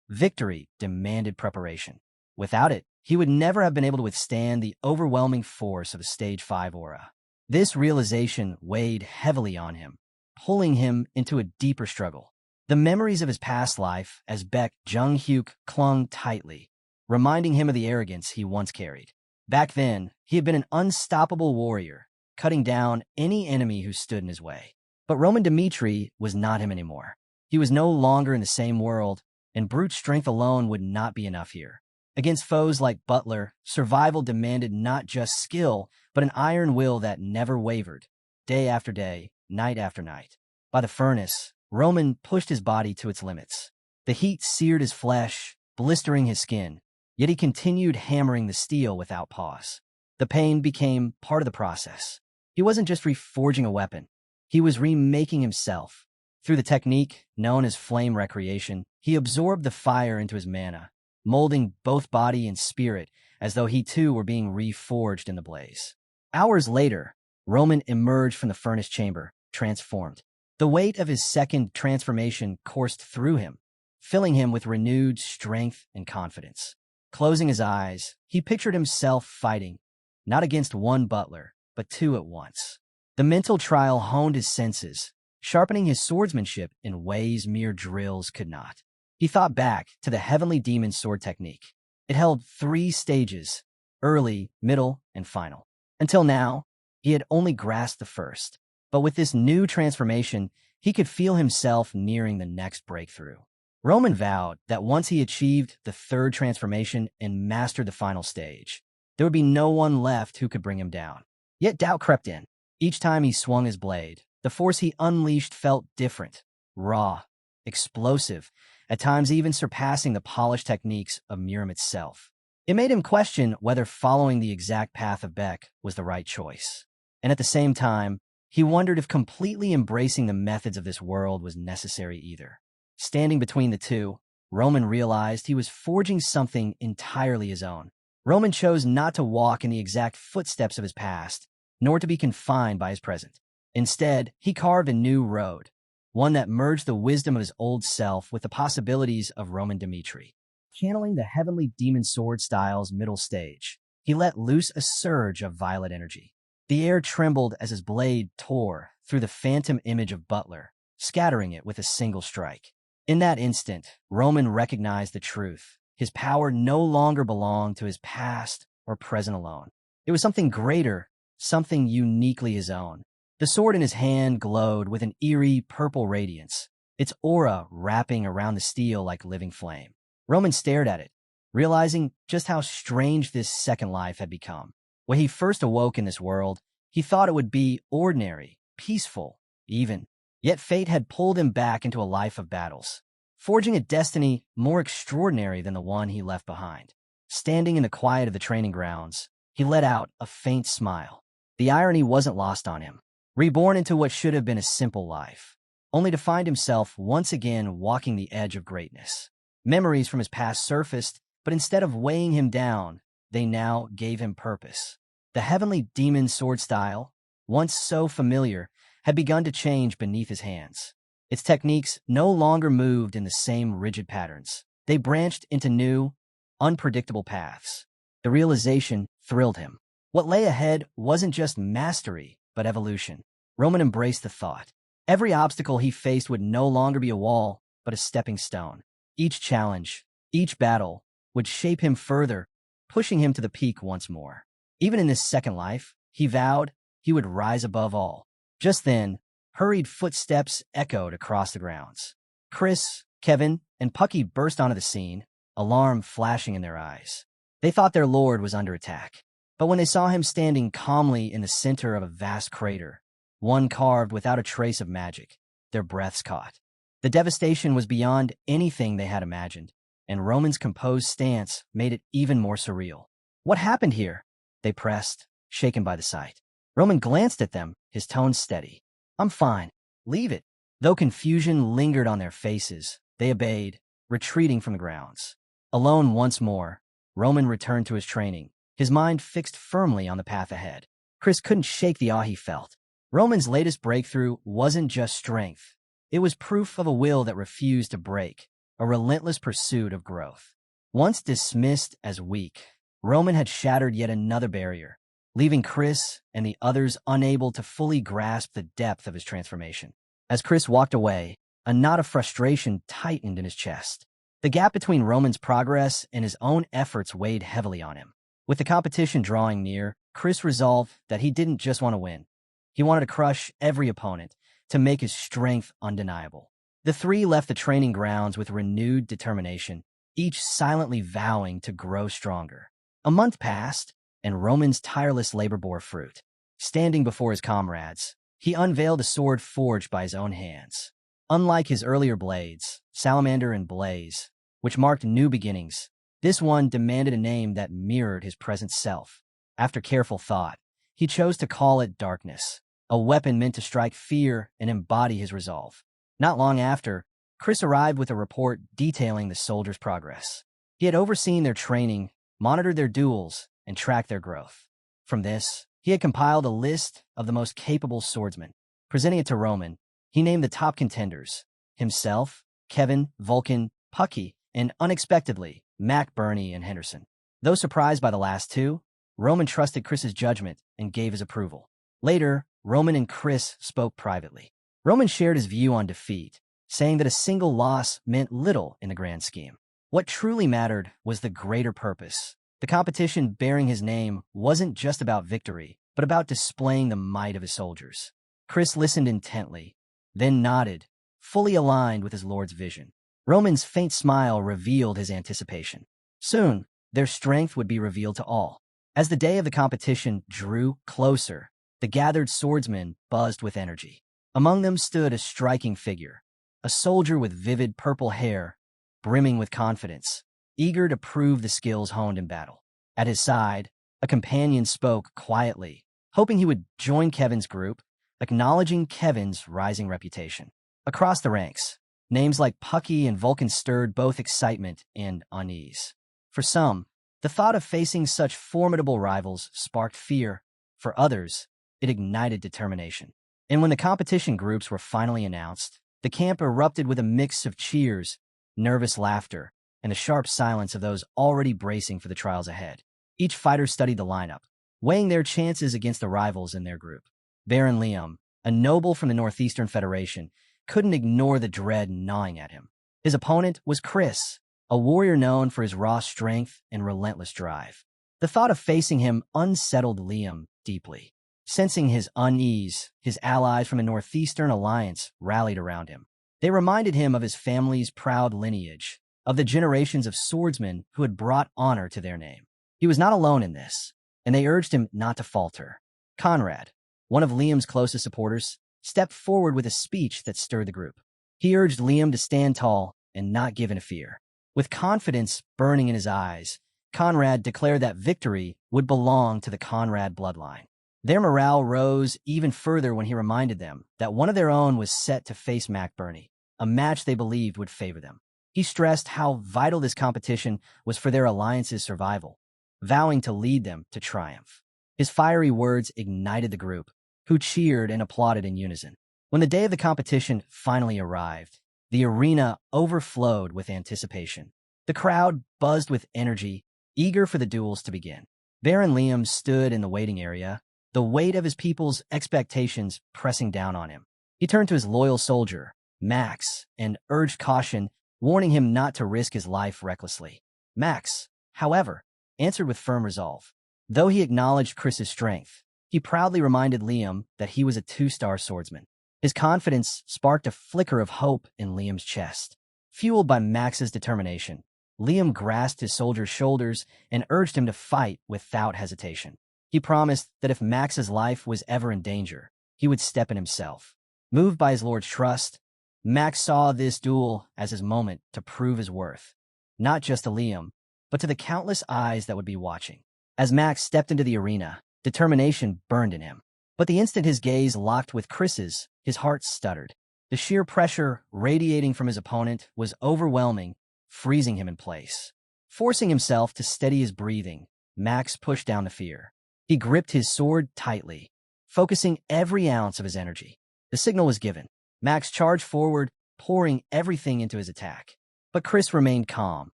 Victory demanded preparation. Without it, he would never have been able to withstand the overwhelming force of a Stage 5 aura. This realization weighed heavily on him, pulling him into a deeper struggle. The memories of his past life as Baek Jung-hyuk clung tightly, reminding him of the arrogance he once carried. Back then, he had been an unstoppable warrior, cutting down any enemy who stood in his way. But Roman Dmitri was not him anymore. He was no longer in the same world, and brute strength alone would not be enough here. Against foes like Butler, survival demanded not just skill, but an iron will that never wavered, day after day, night after night. By the furnace, Roman pushed his body to its limits. The heat seared his flesh, blistering his skin, yet he continued hammering the steel without pause. The pain became part of the process. He wasn't just reforging a weapon. He was remaking himself. Through the technique known as flame recreation, he absorbed the fire into his mana, molding both body and spirit as though he too were being reforged in the blaze. Hours later, Roman emerged from the furnace chamber, transformed. The weight of his second transformation coursed through him, filling him with renewed strength and confidence. Closing his eyes, he pictured himself fighting, not against one Butler, but two at once. The mental trial honed his senses, sharpening his swordsmanship in ways mere drills could not. He thought back to the Heavenly Demon sword technique. It held 3 stages, early, middle, and final. Until now, he had only grasped the first. But with this new transformation, he could feel himself nearing the next breakthrough. Roman vowed that once he achieved the 3rd transformation and mastered the final stage, there would be no one left who could bring him down. Yet doubt crept in. Each time he swung his blade, the force he unleashed felt different, raw, explosive, at times even surpassing the polished techniques of Miram itself. It made him question whether following the exact path of Baek was the right choice. And at the same time, he wondered if completely embracing the methods of this world was necessary either. Standing between the two, Roman realized he was forging something entirely his own. Roman chose not to walk in the exact footsteps of his past, nor to be confined by his present. Instead, he carved a new road, one that merged the wisdom of his old self with the possibilities of Roman Dmitri. Channeling the Heavenly Demon Sword style's middle stage, he let loose a surge of violet energy. The air trembled as his blade tore through the phantom image of Butler, scattering it with a single strike. In that instant, Roman recognized the truth. His power no longer belonged to his past or present alone. It was something greater, something uniquely his own. The sword in his hand glowed with an eerie purple radiance, its aura wrapping around the steel like living flame. Roman stared at it, realizing just how strange this second life had become. When he first awoke in this world, he thought it would be ordinary, peaceful, even. Yet fate had pulled him back into a life of battles, forging a destiny more extraordinary than the one he left behind. Standing in the quiet of the training grounds, he let out a faint smile. The irony wasn't lost on him. Reborn into what should have been a simple life, only to find himself once again walking the edge of greatness. Memories from his past surfaced, but instead of weighing him down, they now gave him purpose. The heavenly demon sword style, once so familiar, had begun to change beneath his hands. Its techniques no longer moved in the same rigid patterns. They branched into new, unpredictable paths. The realization thrilled him. What lay ahead wasn't just mastery, but evolution. Roman embraced the thought. Every obstacle he faced would no longer be a wall, but a stepping stone. Each challenge, each battle, would shape him further, pushing him to the peak once more. Even in this second life, he vowed he would rise above all. Just then, hurried footsteps echoed across the grounds. Chris, Kevin, and Pucky burst onto the scene, alarm flashing in their eyes. They thought their lord was under attack. But when they saw him standing calmly in the center of a vast crater, one carved without a trace of magic, their breaths caught. The devastation was beyond anything they had imagined, and Roman's composed stance made it even more surreal. What happened here? They pressed, shaken by the sight. Roman glanced at them, his tone steady. I'm fine. Leave it. Though confusion lingered on their faces, they obeyed, retreating from the grounds. Alone once more, Roman returned to his training, his mind fixed firmly on the path ahead. Chris couldn't shake the awe he felt. Roman's latest breakthrough wasn't just strength. It was proof of a will that refused to break, a relentless pursuit of growth. Once dismissed as weak, Roman had shattered yet another barrier, leaving Chris and the others unable to fully grasp the depth of his transformation. As Chris walked away, a knot of frustration tightened in his chest. The gap between Roman's progress and his own efforts weighed heavily on him. With the competition drawing near, Chris resolved that he didn't just want to win. He wanted to crush every opponent, to make his strength undeniable. The three left the training grounds with renewed determination, each silently vowing to grow stronger. A month passed, and Roman's tireless labor bore fruit. Standing before his comrades, he unveiled a sword forged by his own hands. Unlike his earlier blades, Salamander and Blaze, which marked new beginnings, this one demanded a name that mirrored his present self. After careful thought, he chose to call it Darkness, a weapon meant to strike fear and embody his resolve. Not long after, Chris arrived with a report detailing the soldiers' progress. He had overseen their training, monitored their duels, and tracked their growth. From this, he had compiled a list of the most capable swordsmen. Presenting it to Roman, he named the top contenders: himself, Kevin, Vulcan, Pucky, and unexpectedly, Mac, Bernie, and Henderson. Though surprised by the last two, Roman trusted Chris's judgment and gave his approval. Later, Roman and Chris spoke privately. Roman shared his view on defeat, saying that a single loss meant little in the grand scheme. What truly mattered was the greater purpose. The competition bearing his name wasn't just about victory, but about displaying the might of his soldiers. Chris listened intently, then nodded, fully aligned with his lord's vision. Roman's faint smile revealed his anticipation. Soon, their strength would be revealed to all. As the day of the competition drew closer, the gathered swordsmen buzzed with energy. Among them stood a striking figure, a soldier with vivid purple hair, brimming with confidence, eager to prove the skills honed in battle. At his side, a companion spoke quietly, hoping he would join Kevin's group, acknowledging Kevin's rising reputation. Across the ranks, names like Pucky and Vulcan stirred both excitement and unease. For some, the thought of facing such formidable rivals sparked fear. For others, it ignited determination. And when the competition groups were finally announced, the camp erupted with a mix of cheers, nervous laughter, and the sharp silence of those already bracing for the trials ahead. Each fighter studied the lineup, weighing their chances against the rivals in their group. Baron Liam, a noble from the Northeastern Federation, couldn't ignore the dread gnawing at him. His opponent was Chris, a warrior known for his raw strength and relentless drive. The thought of facing him unsettled Liam deeply. Sensing his unease, his allies from the Northeastern Alliance rallied around him. They reminded him of his family's proud lineage, of the generations of swordsmen who had brought honor to their name. He was not alone in this, and they urged him not to falter. Conrad, one of Liam's closest supporters, stepped forward with a speech that stirred the group. He urged Liam to stand tall and not give in to fear. With confidence burning in his eyes, Conrad declared that victory would belong to the Conrad bloodline. Their morale rose even further when he reminded them that one of their own was set to face McBurney, a match they believed would favor them. He stressed how vital this competition was for their alliance's survival, vowing to lead them to triumph. His fiery words ignited the group, who cheered and applauded in unison. When the day of the competition finally arrived, the arena overflowed with anticipation. The crowd buzzed with energy, eager for the duels to begin. Baron Liam stood in the waiting area, the weight of his people's expectations pressing down on him. He turned to his loyal soldier, Max, and urged caution, warning him not to risk his life recklessly. Max, however, answered with firm resolve. Though he acknowledged Chris's strength, he proudly reminded Liam that he was a two-star swordsman. His confidence sparked a flicker of hope in Liam's chest. Fueled by Max's determination, Liam grasped his soldier's shoulders and urged him to fight without hesitation. He promised that if Max's life was ever in danger, he would step in himself. Moved by his lord's trust, Max saw this duel as his moment to prove his worth, not just to Liam, but to the countless eyes that would be watching. As Max stepped into the arena, determination burned in him. But the instant his gaze locked with Chris's, his heart stuttered. The sheer pressure radiating from his opponent was overwhelming, freezing him in place. Forcing himself to steady his breathing, Max pushed down the fear. He gripped his sword tightly, focusing every ounce of his energy. The signal was given. Max charged forward, pouring everything into his attack. But Chris remained calm,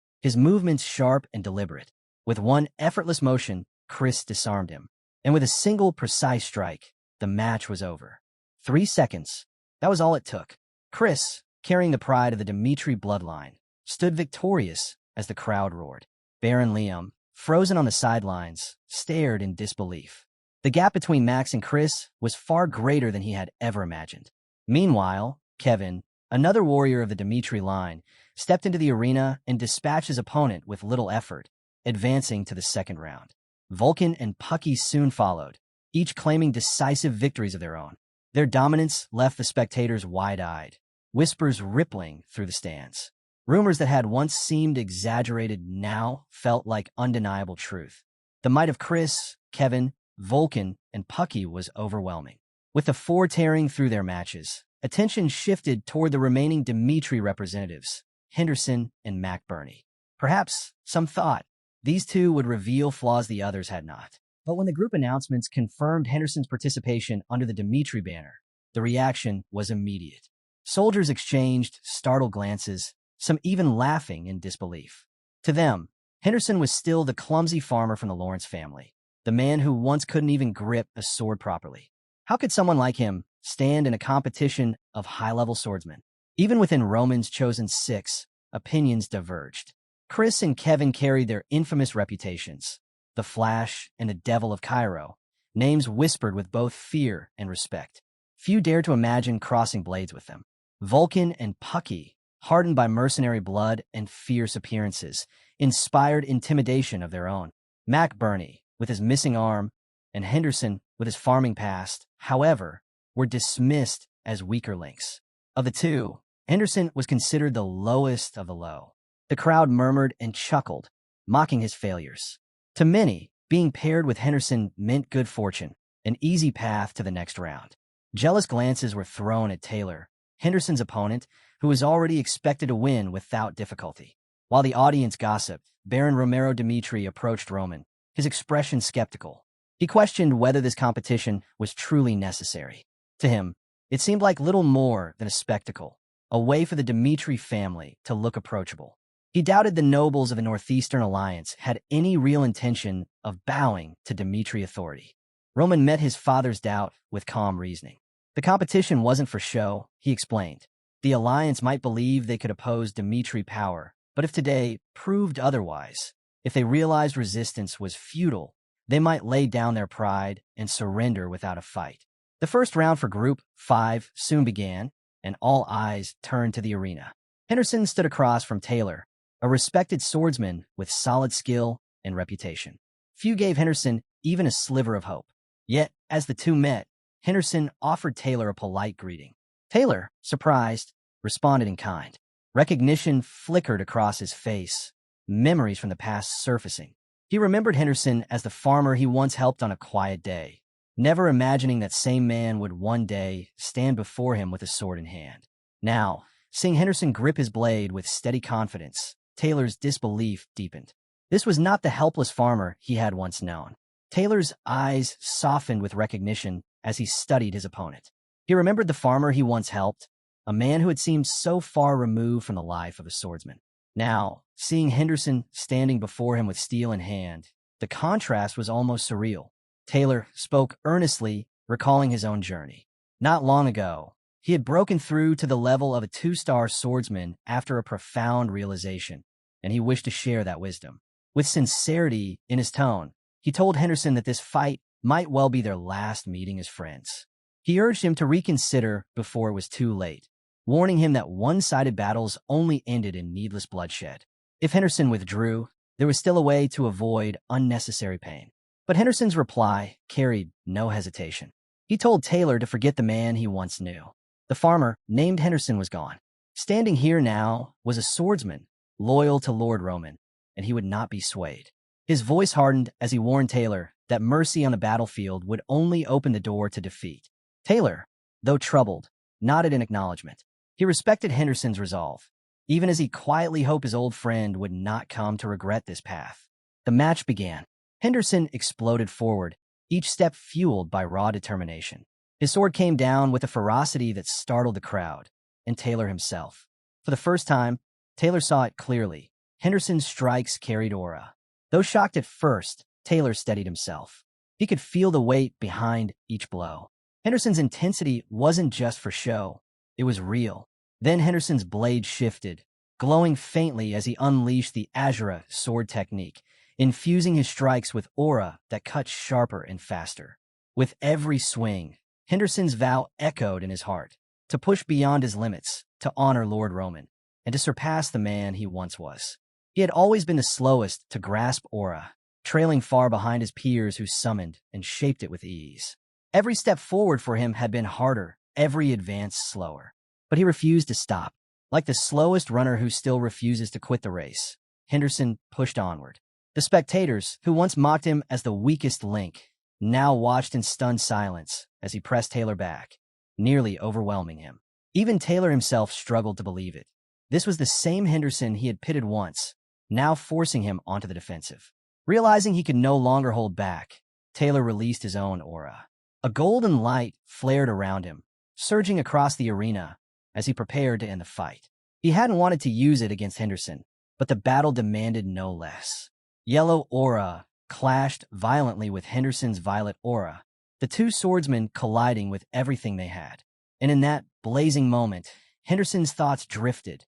his movements sharp and deliberate. With one effortless motion, Chris disarmed him. And with a single precise strike, the match was over. 3 seconds. That was all it took. Chris, carrying the pride of the Dmitri bloodline, stood victorious as the crowd roared. Baron Liam, frozen on the sidelines, stared in disbelief. The gap between Max and Chris was far greater than he had ever imagined. Meanwhile, Kevin, another warrior of the Dmitri line, stepped into the arena and dispatched his opponent with little effort, advancing to the second round. Vulcan and Pucky soon followed, each claiming decisive victories of their own. Their dominance left the spectators wide-eyed, whispers rippling through the stands. Rumors that had once seemed exaggerated now felt like undeniable truth. The might of Chris, Kevin, Vulcan, and Pucky was overwhelming. With the four tearing through their matches, attention shifted toward the remaining Dmitri representatives, Henderson and McBurney. Perhaps, some thought, these two would reveal flaws the others had not. But when the group announcements confirmed Henderson's participation under the Dmitri banner, the reaction was immediate. Soldiers exchanged startled glances, some even laughing in disbelief. To them, Henderson was still the clumsy farmer from the Lawrence family, the man who once couldn't even grip a sword properly. How could someone like him stand in a competition of high-level swordsmen? Even within Roman's chosen six, opinions diverged. Chris and Kevin carried their infamous reputations, the Flash and the Devil of Cairo, names whispered with both fear and respect. Few dared to imagine crossing blades with them. Vulcan and Pucky, hardened by mercenary blood and fierce appearances, inspired intimidation of their own. McBurney, with his missing arm, and Henderson, with his farming past, however, were dismissed as weaker links. Of the two, Henderson was considered the lowest of the low. The crowd murmured and chuckled, mocking his failures. To many, being paired with Henderson meant good fortune, an easy path to the next round. Jealous glances were thrown at Taylor, Henderson's opponent, who was already expected to win without difficulty. While the audience gossiped, Baron Romero Dmitri approached Roman, his expression skeptical. He questioned whether this competition was truly necessary. To him, it seemed like little more than a spectacle, a way for the Dmitri family to look approachable. He doubted the nobles of the Northeastern Alliance had any real intention of bowing to Dmitri authority. Roman met his father's doubt with calm reasoning. The competition wasn't for show, he explained. The Alliance might believe they could oppose Dmitri power But if today proved otherwise, if they realized resistance was futile, they might lay down their pride and surrender without a fight. The first round for Group 5 soon began, and all eyes turned to the arena. Henderson stood across from Taylor, a respected swordsman with solid skill and reputation. Few gave Henderson even a sliver of hope. Yet, as the two met, Henderson offered Taylor a polite greeting. Taylor, surprised, responded in kind. Recognition flickered across his face, memories from the past surfacing. He remembered Henderson as the farmer he once helped on a quiet day, never imagining that same man would one day stand before him with a sword in hand. Now, seeing Henderson grip his blade with steady confidence, Taylor's disbelief deepened. This was not the helpless farmer he had once known. Taylor's eyes softened with recognition as he studied his opponent. He remembered the farmer he once helped, a man who had seemed so far removed from the life of a swordsman. Now, seeing Henderson standing before him with steel in hand, the contrast was almost surreal. Taylor spoke earnestly, recalling his own journey. Not long ago, he had broken through to the level of a 2-star swordsman after a profound realization, and he wished to share that wisdom. With sincerity in his tone, he told Henderson that this fight might well be their last meeting as friends. He urged him to reconsider before it was too late, warning him that one-sided battles only ended in needless bloodshed. If Henderson withdrew, there was still a way to avoid unnecessary pain. But Henderson's reply carried no hesitation. He told Taylor to forget the man he once knew. The farmer, named Henderson, was gone. Standing here now was a swordsman, loyal to Lord Roman, and he would not be swayed. His voice hardened as he warned Taylor that mercy on the battlefield would only open the door to defeat. Taylor, though troubled, nodded in acknowledgement. He respected Henderson's resolve, even as he quietly hoped his old friend would not come to regret this path. The match began. Henderson exploded forward, each step fueled by raw determination. His sword came down with a ferocity that startled the crowd, and Taylor himself. For the first time, Taylor saw it clearly. Henderson's strikes carried aura. Though shocked at first, Taylor steadied himself. He could feel the weight behind each blow. Henderson's intensity wasn't just for show. It was real. Then Henderson's blade shifted, glowing faintly as he unleashed the Azura sword technique, infusing his strikes with aura that cut sharper and faster. With every swing, Henderson's vow echoed in his heart, to push beyond his limits, to honor Lord Roman, and to surpass the man he once was. He had always been the slowest to grasp aura, trailing far behind his peers who summoned and shaped it with ease. Every step forward for him had been harder, every advance slower. But he refused to stop. Like the slowest runner who still refuses to quit the race, Henderson pushed onward. The spectators, who once mocked him as the weakest link, now watched in stunned silence as he pressed Taylor back, nearly overwhelming him. Even Taylor himself struggled to believe it. This was the same Henderson he had pitted once, now forcing him onto the defensive. Realizing he could no longer hold back, Taylor released his own aura. A golden light flared around him, surging across the arena as he prepared to end the fight. He hadn't wanted to use it against Henderson, but the battle demanded no less. Yellow aura clashed violently with Henderson's violet aura, the two swordsmen colliding with everything they had. And in that blazing moment, Henderson's thoughts drifted,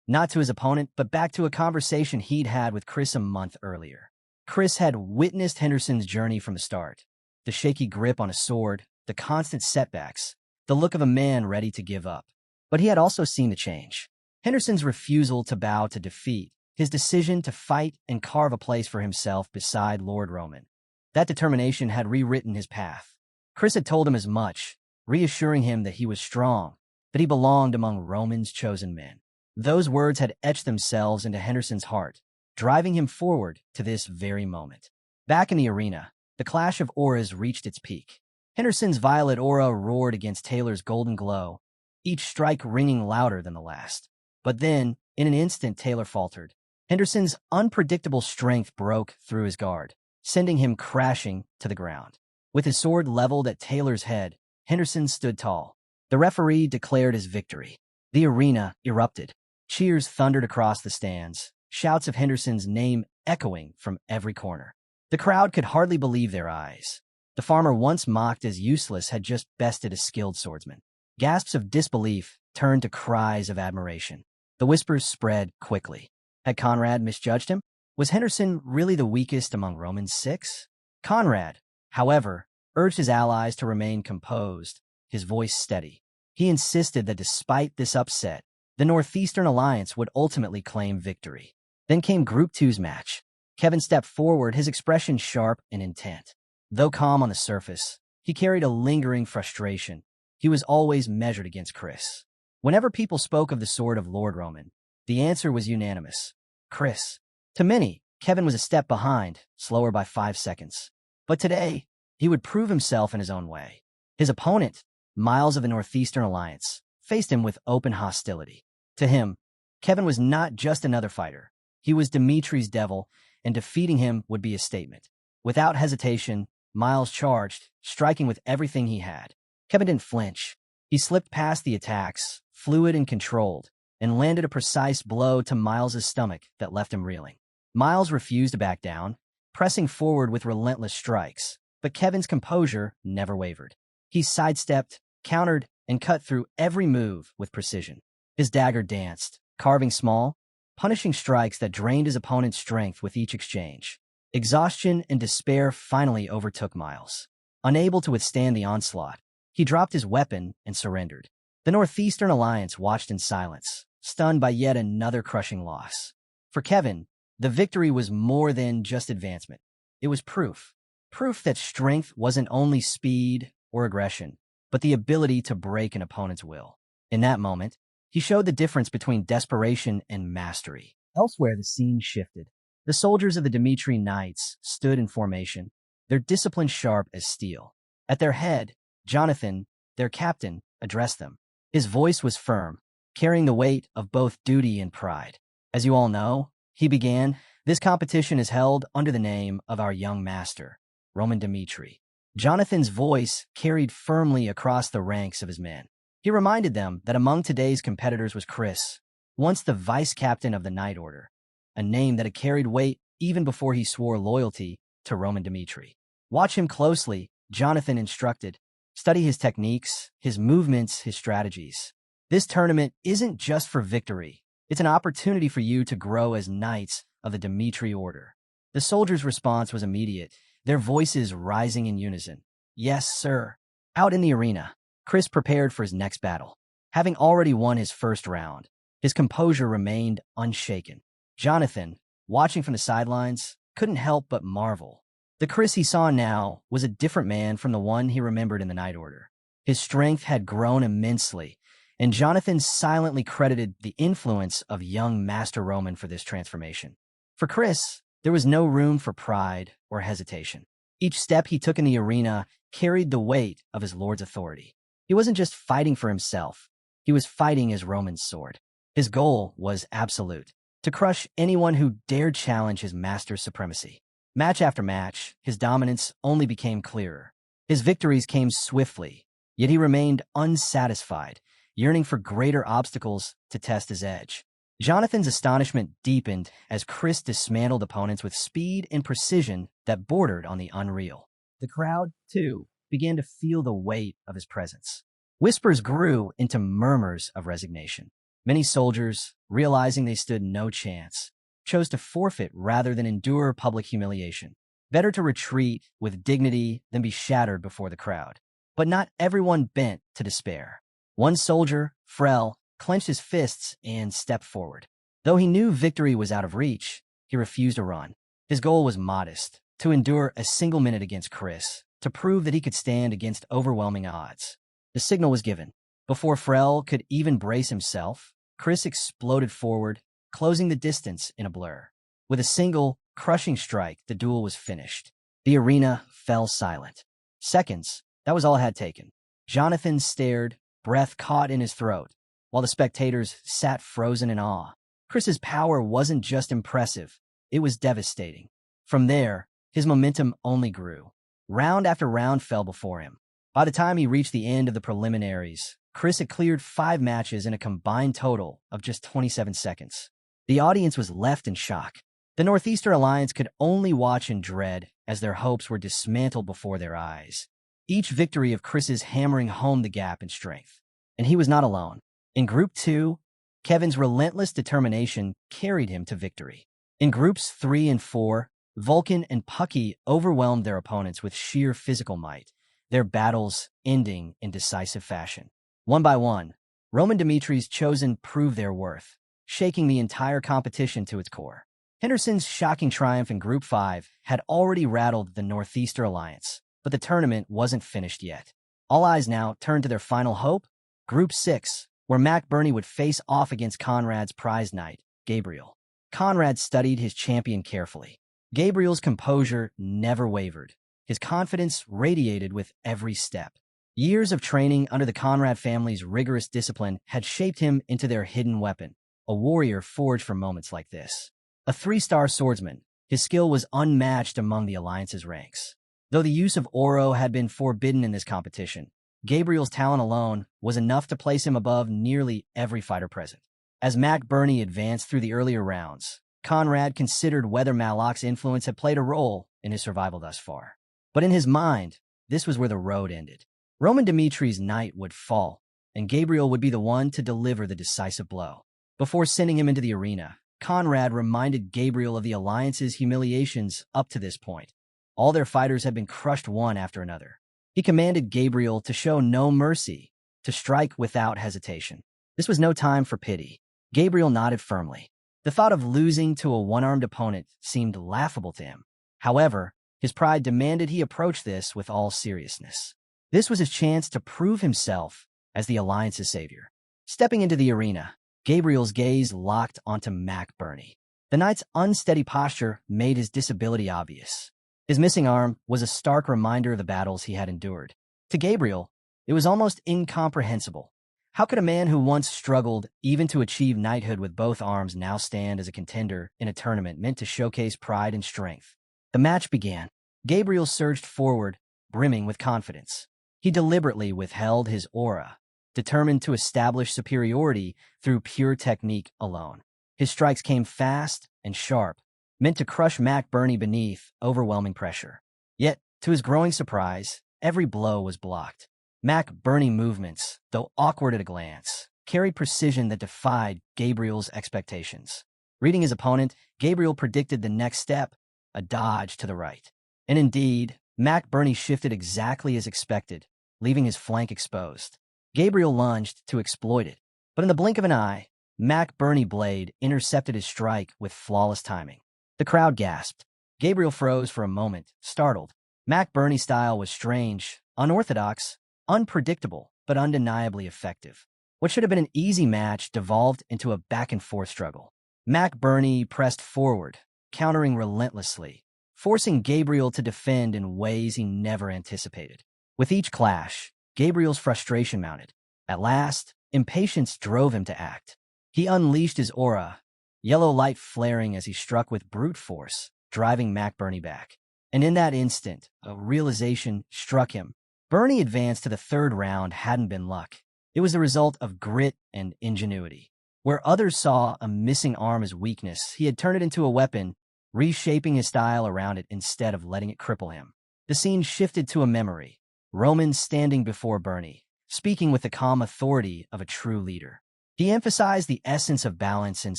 not to his opponent, but back to a conversation he'd had with Chris a month earlier. Chris had witnessed Henderson's journey from the start. The shaky grip on a sword, the constant setbacks, the look of a man ready to give up. But he had also seen the change. Henderson's refusal to bow to defeat, his decision to fight and carve a place for himself beside Lord Roman. That determination had rewritten his path. Chris had told him as much, reassuring him that he was strong, that he belonged among Roman's chosen men. Those words had etched themselves into Henderson's heart, driving him forward to this very moment. Back in the arena, the clash of auras reached its peak. Henderson's violet aura roared against Taylor's golden glow, each strike ringing louder than the last. But then, in an instant, Taylor faltered. Henderson's unpredictable strength broke through his guard, sending him crashing to the ground. With his sword leveled at Taylor's head, Henderson stood tall. The referee declared his victory. The arena erupted. Cheers thundered across the stands, shouts of Henderson's name echoing from every corner. The crowd could hardly believe their eyes. The farmer once mocked as useless had just bested a skilled swordsman. Gasps of disbelief turned to cries of admiration. The whispers spread quickly. Had Conrad misjudged him? Was Henderson really the weakest among Roman's six? Conrad, however, urged his allies to remain composed, his voice steady. He insisted that despite this upset, the Northeastern Alliance would ultimately claim victory. Then came Group Two's match. Kevin stepped forward, his expression sharp and intent. Though calm on the surface, he carried a lingering frustration. He was always measured against Chris. Whenever people spoke of the sword of Lord Roman, the answer was unanimous. Chris. To many, Kevin was a step behind, slower by 5 seconds. But today, he would prove himself in his own way. His opponent, Miles of the Northeastern Alliance, faced him with open hostility. To him, Kevin was not just another fighter. He was Dmitri's devil, and defeating him would be a statement. Without hesitation, Miles charged, striking with everything he had. Kevin didn't flinch. He slipped past the attacks, fluid and controlled, and landed a precise blow to Miles's stomach that left him reeling. Miles refused to back down, pressing forward with relentless strikes, but Kevin's composure never wavered. He sidestepped, countered, and cut through every move with precision. His dagger danced, carving small, punishing strikes that drained his opponent's strength with each exchange. Exhaustion and despair finally overtook Miles. Unable to withstand the onslaught, he dropped his weapon and surrendered. The Northeastern Alliance watched in silence, stunned by yet another crushing loss. For Kevin, the victory was more than just advancement. It was proof. Proof that strength wasn't only speed or aggression, but the ability to break an opponent's will. In that moment, he showed the difference between desperation and mastery. Elsewhere, the scene shifted. The soldiers of the Dmitri Knights stood in formation, their discipline sharp as steel. At their head, Jonathan, their captain, addressed them. His voice was firm, carrying the weight of both duty and pride. As you all know, he began, this competition is held under the name of our young master, Roman Dmitri. Jonathan's voice carried firmly across the ranks of his men. He reminded them that among today's competitors was Chris, once the vice-captain of the Knight Order, a name that had carried weight even before he swore loyalty to Roman Dmitri. Watch him closely, Jonathan instructed. Study his techniques, his movements, his strategies. This tournament isn't just for victory. It's an opportunity for you to grow as knights of the Dmitri Order. The soldiers' response was immediate, their voices rising in unison. Yes, sir. Out in the arena, Chris prepared for his next battle. Having already won his first round, his composure remained unshaken. Jonathan, watching from the sidelines, couldn't help but marvel. The Chris he saw now was a different man from the one he remembered in the Knight Order. His strength had grown immensely, and Jonathan silently credited the influence of young Master Roman for this transformation. For Chris, there was no room for pride or hesitation. Each step he took in the arena carried the weight of his lord's authority. He wasn't just fighting for himself. He was fighting as Roman's sword. His goal was absolute, to crush anyone who dared challenge his master's supremacy. Match after match, his dominance only became clearer. His victories came swiftly, yet he remained unsatisfied, yearning for greater obstacles to test his edge. Jonathan's astonishment deepened as Chris dismantled opponents with speed and precision that bordered on the unreal. The crowd, too, began to feel the weight of his presence. Whispers grew into murmurs of resignation. Many soldiers, realizing they stood no chance, chose to forfeit rather than endure public humiliation. Better to retreat with dignity than be shattered before the crowd. But not everyone bent to despair. One soldier, Frel, clenched his fists and stepped forward. Though he knew victory was out of reach, he refused to run. His goal was modest, to endure a single minute against Chris, to prove that he could stand against overwhelming odds. The signal was given. Before Frel could even brace himself, Chris exploded forward, closing the distance in a blur. With a single, crushing strike, the duel was finished. The arena fell silent. Seconds, that was all it had taken. Jonathan stared, breath caught in his throat, while the spectators sat frozen in awe. Chris's power wasn't just impressive, it was devastating. From there, his momentum only grew. Round after round fell before him. By the time he reached the end of the preliminaries, Chris had cleared 5 matches in a combined total of just 27 seconds. The audience was left in shock. The Northeastern Alliance could only watch in dread as their hopes were dismantled before their eyes. Each victory of Chris's hammering home the gap in strength. And he was not alone. In Group 2, Kevin's relentless determination carried him to victory. In groups 3 and 4, Vulcan and Pucky overwhelmed their opponents with sheer physical might, their battles ending in decisive fashion. One by one, Roman Dmitri's chosen proved their worth, shaking the entire competition to its core. Henderson's shocking triumph in Group 5 had already rattled the Northeaster Alliance, but the tournament wasn't finished yet. All eyes now turned to their final hope, Group 6, where Mac Burney would face off against Conrad's prize knight, Gabriel. Conrad studied his champion carefully. Gabriel's composure never wavered. His confidence radiated with every step. Years of training under the Conrad family's rigorous discipline had shaped him into their hidden weapon, a warrior forged for moments like this. A 3-star swordsman, his skill was unmatched among the Alliance's ranks. Though the use of Oro had been forbidden in this competition, Gabriel's talent alone was enough to place him above nearly every fighter present. As Mac Burney advanced through the earlier rounds, Conrad considered whether Malak's influence had played a role in his survival thus far. But in his mind, this was where the road ended. Roman Dmitri's knight would fall, and Gabriel would be the one to deliver the decisive blow. Before sending him into the arena, Conrad reminded Gabriel of the Alliance's humiliations up to this point. All their fighters had been crushed one after another. He commanded Gabriel to show no mercy, to strike without hesitation. This was no time for pity. Gabriel nodded firmly. The thought of losing to a one-armed opponent seemed laughable to him. However, his pride demanded he approach this with all seriousness. This was his chance to prove himself as the Alliance's savior. Stepping into the arena, Gabriel's gaze locked onto Mac Burney. The knight's unsteady posture made his disability obvious. His missing arm was a stark reminder of the battles he had endured. To Gabriel, it was almost incomprehensible. How could a man who once struggled even to achieve knighthood with both arms now stand as a contender in a tournament meant to showcase pride and strength? The match began. Gabriel surged forward, brimming with confidence. He deliberately withheld his aura, determined to establish superiority through pure technique alone. His strikes came fast and sharp, meant to crush Mac Burney beneath overwhelming pressure. Yet, to his growing surprise, every blow was blocked. Mac Burney movements, though awkward at a glance, carried precision that defied Gabriel's expectations. Reading his opponent, Gabriel predicted the next step, a dodge to the right. And indeed, Mac Burney shifted exactly as expected, leaving his flank exposed. Gabriel lunged to exploit it, but in the blink of an eye, Mac Burney blade intercepted his strike with flawless timing. The crowd gasped. Gabriel froze for a moment, startled. Mac Burney's style was strange, unorthodox, unpredictable, but undeniably effective. What should have been an easy match devolved into a back-and-forth struggle. Mac Burney pressed forward, countering relentlessly, forcing Gabriel to defend in ways he never anticipated. With each clash, Gabriel's frustration mounted. At last, impatience drove him to act. He unleashed his aura, yellow light flaring as he struck with brute force, driving Mac Burney back. And in that instant, a realization struck him. Burney advanced to the third round hadn't been luck. It was the result of grit and ingenuity. Where others saw a missing arm as weakness, he had turned it into a weapon, reshaping his style around it instead of letting it cripple him. The scene shifted to a memory. Roman standing before Burney, speaking with the calm authority of a true leader. He emphasized the essence of balance and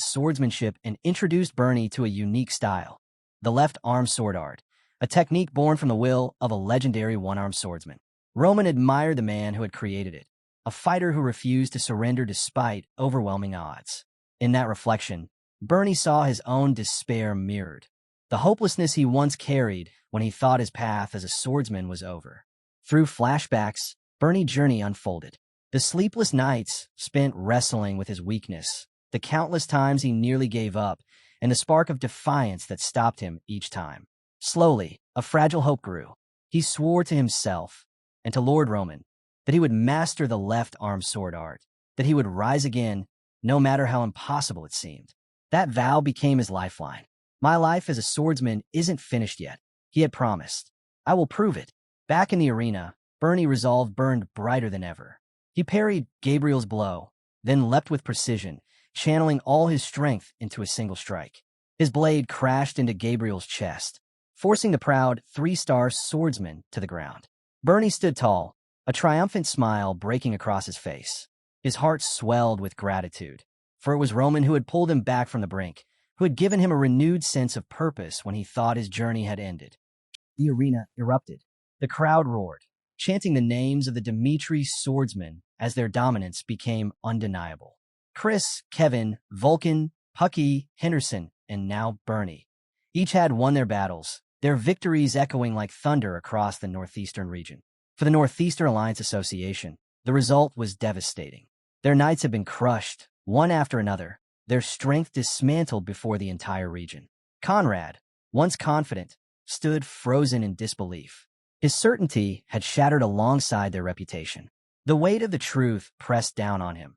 swordsmanship and introduced Burney to a unique style, the left-arm sword art, a technique born from the will of a legendary one-armed swordsman. Roman admired the man who had created it, a fighter who refused to surrender despite overwhelming odds. In that reflection, Burney saw his own despair mirrored, the hopelessness he once carried when he thought his path as a swordsman was over. Through flashbacks, Burney's journey unfolded. The sleepless nights spent wrestling with his weakness, the countless times he nearly gave up, and the spark of defiance that stopped him each time. Slowly, a fragile hope grew. He swore to himself and to Lord Roman that he would master the left-arm sword art, that he would rise again, no matter how impossible it seemed. That vow became his lifeline. My life as a swordsman isn't finished yet, he had promised. I will prove it. Back in the arena, Burney's resolve burned brighter than ever. He parried Gabriel's blow, then leapt with precision, channeling all his strength into a single strike. His blade crashed into Gabriel's chest, forcing the proud 3-star swordsman to the ground. Burney stood tall, a triumphant smile breaking across his face. His heart swelled with gratitude. for it was Roman who had pulled him back from the brink, who had given him a renewed sense of purpose when he thought his journey had ended. The arena erupted. The crowd roared, chanting the names of the Dmitri swordsmen as their dominance became undeniable. Chris, Kevin, Vulcan, Pucky, Henderson, and now Bernie. Each had won their battles, their victories echoing like thunder across the northeastern region. For the Northeastern Alliance Association, the result was devastating. Their knights had been crushed, one after another, their strength dismantled before the entire region. Conrad, once confident, stood frozen in disbelief. His certainty had shattered alongside their reputation. The weight of the truth pressed down on him.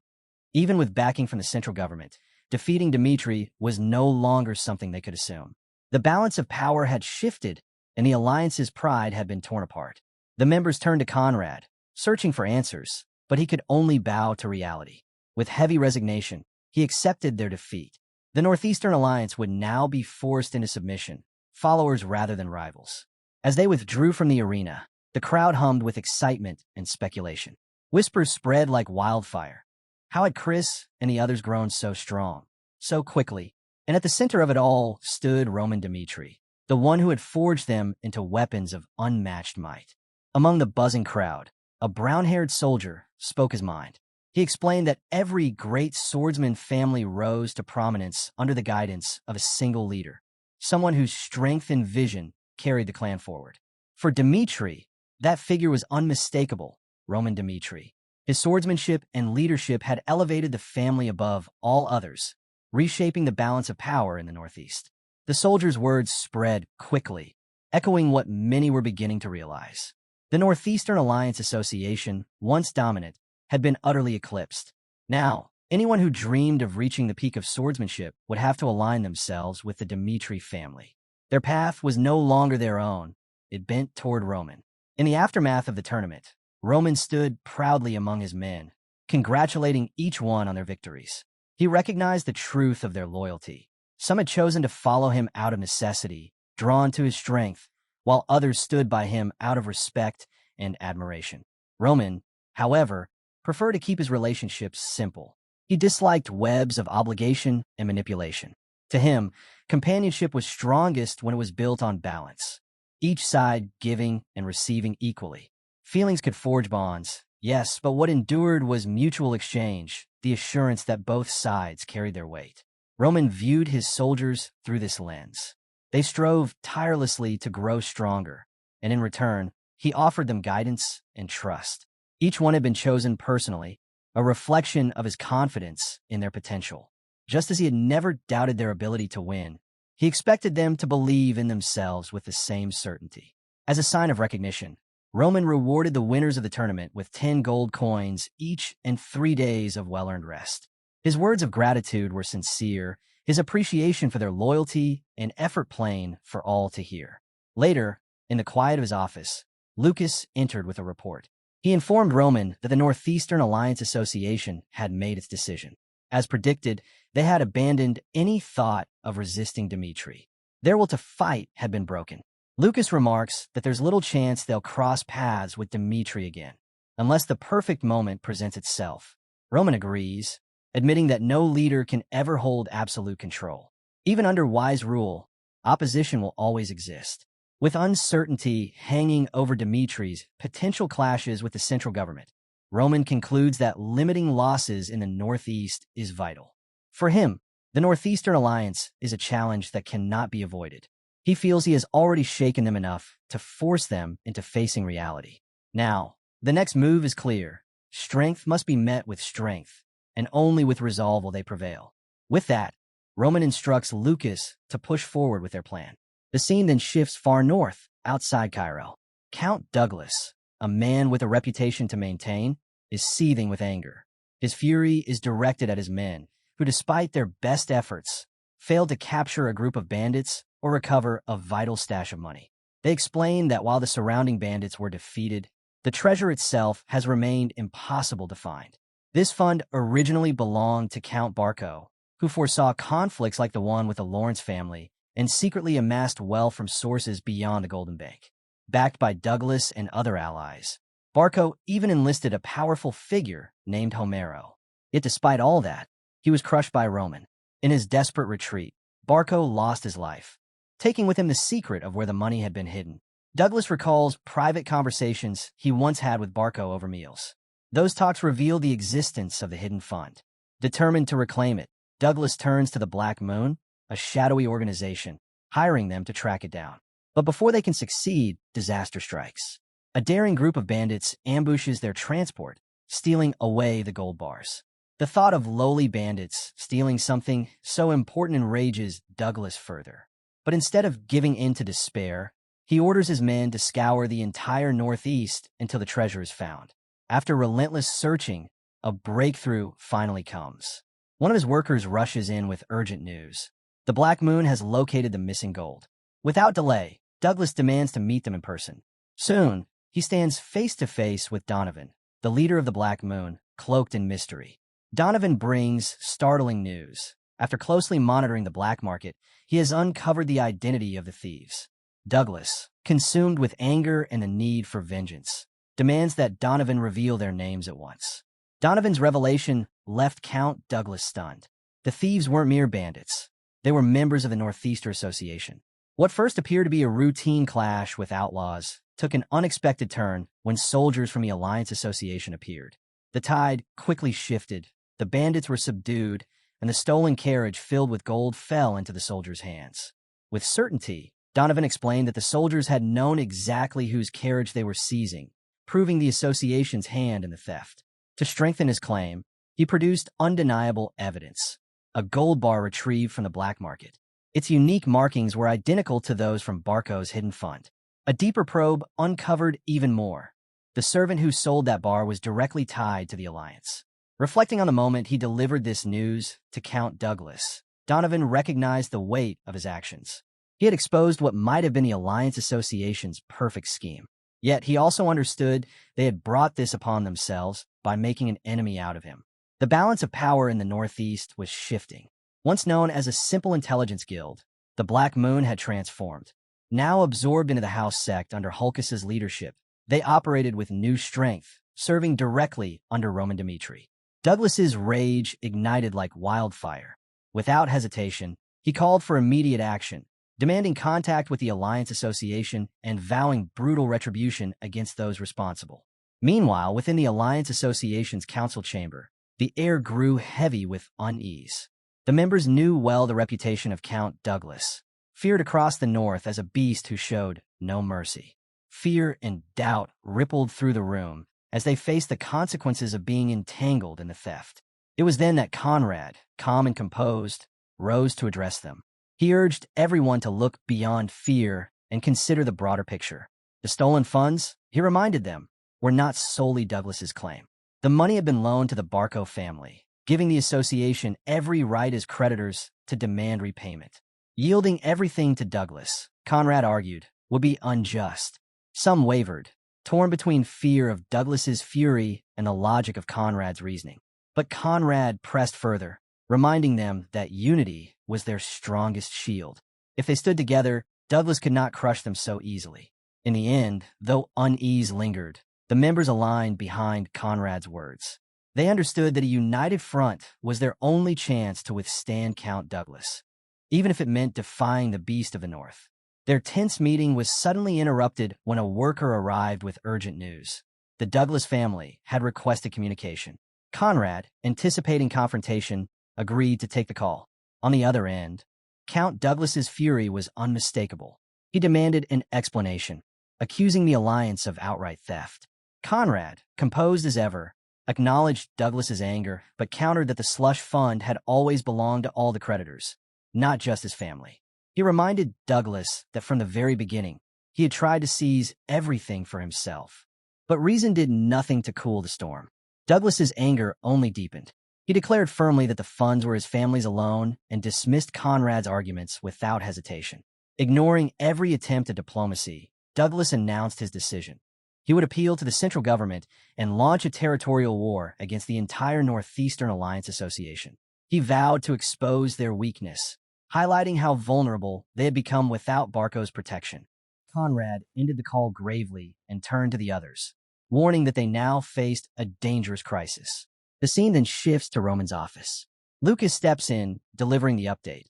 Even with backing from the central government, defeating Dmitri was no longer something they could assume. The balance of power had shifted, and the alliance's pride had been torn apart. The members turned to Conrad, searching for answers, but he could only bow to reality. With heavy resignation, he accepted their defeat. The Northeastern Alliance would now be forced into submission, followers rather than rivals. As they withdrew from the arena, the crowd hummed with excitement and speculation. Whispers spread like wildfire. How had Chris and the others grown so strong, so quickly? And at the center of it all stood Roman Dmitri, the one who had forged them into weapons of unmatched might. Among the buzzing crowd, a brown-haired soldier spoke his mind. He explained that every great swordsman family rose to prominence under the guidance of a single leader, someone whose strength and vision carried the clan forward. For Dmitri, that figure was unmistakable, Roman Dmitri. His swordsmanship and leadership had elevated the family above all others, reshaping the balance of power in the Northeast. The soldier's words spread quickly, echoing what many were beginning to realize. The Northeastern Alliance Association, once dominant, had been utterly eclipsed. Now, anyone who dreamed of reaching the peak of swordsmanship would have to align themselves with the Dmitri family. Their path was no longer their own. It bent toward Roman. In the aftermath of the tournament, Roman stood proudly among his men, congratulating each one on their victories. He recognized the truth of their loyalty. Some had chosen to follow him out of necessity, drawn to his strength, while others stood by him out of respect and admiration. Roman, however, preferred to keep his relationships simple. He disliked webs of obligation and manipulation. To him, companionship was strongest when it was built on balance, each side giving and receiving equally. Feelings could forge bonds, yes, but what endured was mutual exchange, the assurance that both sides carried their weight. Roman viewed his soldiers through this lens. They strove tirelessly to grow stronger, and in return, he offered them guidance and trust. Each one had been chosen personally, a reflection of his confidence in their potential. Just as he had never doubted their ability to win, he expected them to believe in themselves with the same certainty. As a sign of recognition, Roman rewarded the winners of the tournament with 10 gold coins each and 3 days of well-earned rest. His words of gratitude were sincere, his appreciation for their loyalty and effort plain for all to hear. Later, in the quiet of his office, Lucas entered with a report. He informed Roman that the Northeastern Alliance Association had made its decision. As predicted, they had abandoned any thought of resisting Dmitri. Their will to fight had been broken. Lucas remarks that there's little chance they'll cross paths with Dmitri again, unless the perfect moment presents itself. Roman agrees, admitting that no leader can ever hold absolute control. Even under wise rule, opposition will always exist. With uncertainty hanging over Dmitri's potential clashes with the central government, Roman concludes that limiting losses in the Northeast is vital. For him, the Northeastern Alliance is a challenge that cannot be avoided. He feels he has already shaken them enough to force them into facing reality. Now, the next move is clear. Strength must be met with strength, and only with resolve will they prevail. With that, Roman instructs Lucas to push forward with their plan. The scene then shifts far north, outside Cairo. Count Douglas, a man with a reputation to maintain, is seething with anger. His fury is directed at his men, who despite their best efforts, failed to capture a group of bandits or recover a vital stash of money. They explain that while the surrounding bandits were defeated, the treasure itself has remained impossible to find. This fund originally belonged to Count Barco, who foresaw conflicts like the one with the Lawrence family and secretly amassed wealth from sources beyond the Golden Bank. Backed by Douglas and other allies, Barco even enlisted a powerful figure named Romero. Yet despite all that, he was crushed by Roman. In his desperate retreat, Barco lost his life, taking with him the secret of where the money had been hidden. Douglas recalls private conversations he once had with Barco over meals. Those talks reveal the existence of the hidden fund. Determined to reclaim it, Douglas turns to the Black Moon, a shadowy organization, hiring them to track it down. But before they can succeed, disaster strikes. A daring group of bandits ambushes their transport, stealing away the gold bars. The thought of lowly bandits stealing something so important enrages Douglas further. But instead of giving in to despair, he orders his men to scour the entire Northeast until the treasure is found. After relentless searching, a breakthrough finally comes. One of his workers rushes in with urgent news. The Black Moon has located the missing gold. Without delay, Douglas demands to meet them in person. Soon, he stands face to face with Donovan, the leader of the Black Moon, cloaked in mystery. Donovan brings startling news. After closely monitoring the black market, he has uncovered the identity of the thieves. Douglas, consumed with anger and the need for vengeance, demands that Donovan reveal their names at once. Donovan's revelation left Count Douglas stunned. The thieves weren't mere bandits. They were members of the Northeaster Association. What first appeared to be a routine clash with outlaws took an unexpected turn when soldiers from the Alliance Association appeared. The tide quickly shifted, the bandits were subdued, and the stolen carriage filled with gold fell into the soldiers' hands. With certainty, Donovan explained that the soldiers had known exactly whose carriage they were seizing, proving the association's hand in the theft. To strengthen his claim, he produced undeniable evidence: a gold bar retrieved from the black market. Its unique markings were identical to those from Barco's hidden fund. A deeper probe uncovered even more. The servant who sold that bar was directly tied to the Alliance. Reflecting on the moment he delivered this news to Count Douglas, Donovan recognized the weight of his actions. He had exposed what might have been the Alliance Association's perfect scheme. Yet he also understood they had brought this upon themselves by making an enemy out of him. The balance of power in the Northeast was shifting. Once known as a simple intelligence guild, the Black Moon had transformed. Now absorbed into the House sect under Hulkus's leadership, they operated with new strength, serving directly under Roman Dmitri. Douglas's rage ignited like wildfire. Without hesitation, he called for immediate action, demanding contact with the Alliance Association and vowing brutal retribution against those responsible. Meanwhile, within the Alliance Association's council chamber, the air grew heavy with unease. The members knew well the reputation of Count Douglas, feared across the north as a beast who showed no mercy. Fear and doubt rippled through the room as they faced the consequences of being entangled in the theft. It was then that Conrad, calm and composed, rose to address them. He urged everyone to look beyond fear and consider the broader picture. The stolen funds, he reminded them, were not solely Douglas's claim. The money had been loaned to the Barco family, giving the association every right as creditors to demand repayment. Yielding everything to Douglas, Conrad argued, would be unjust. Some wavered, torn between fear of Douglas's fury and the logic of Conrad's reasoning. But Conrad pressed further, reminding them that unity was their strongest shield. If they stood together, Douglas could not crush them so easily. In the end, though unease lingered, the members aligned behind Conrad's words. They understood that a united front was their only chance to withstand Count Douglas, even if it meant defying the beast of the north. Their tense meeting was suddenly interrupted when a worker arrived with urgent news. The Douglas family had requested communication. Conrad, anticipating confrontation, agreed to take the call. On the other end, Count Douglas's fury was unmistakable. He demanded an explanation, accusing the Alliance of outright theft. Conrad, composed as ever, acknowledged Douglas's anger, but countered that the slush fund had always belonged to all the creditors, not just his family. He reminded Douglas that from the very beginning, he had tried to seize everything for himself. But reason did nothing to cool the storm. Douglas's anger only deepened. He declared firmly that the funds were his family's alone and dismissed Conrad's arguments without hesitation. Ignoring every attempt at diplomacy, Douglas announced his decision. He would appeal to the central government and launch a territorial war against the entire Northeastern Alliance Association. He vowed to expose their weakness, highlighting how vulnerable they had become without Barco's protection. Conrad ended the call gravely and turned to the others, warning that they now faced a dangerous crisis. The scene then shifts to Roman's office. Lucas steps in, delivering the update.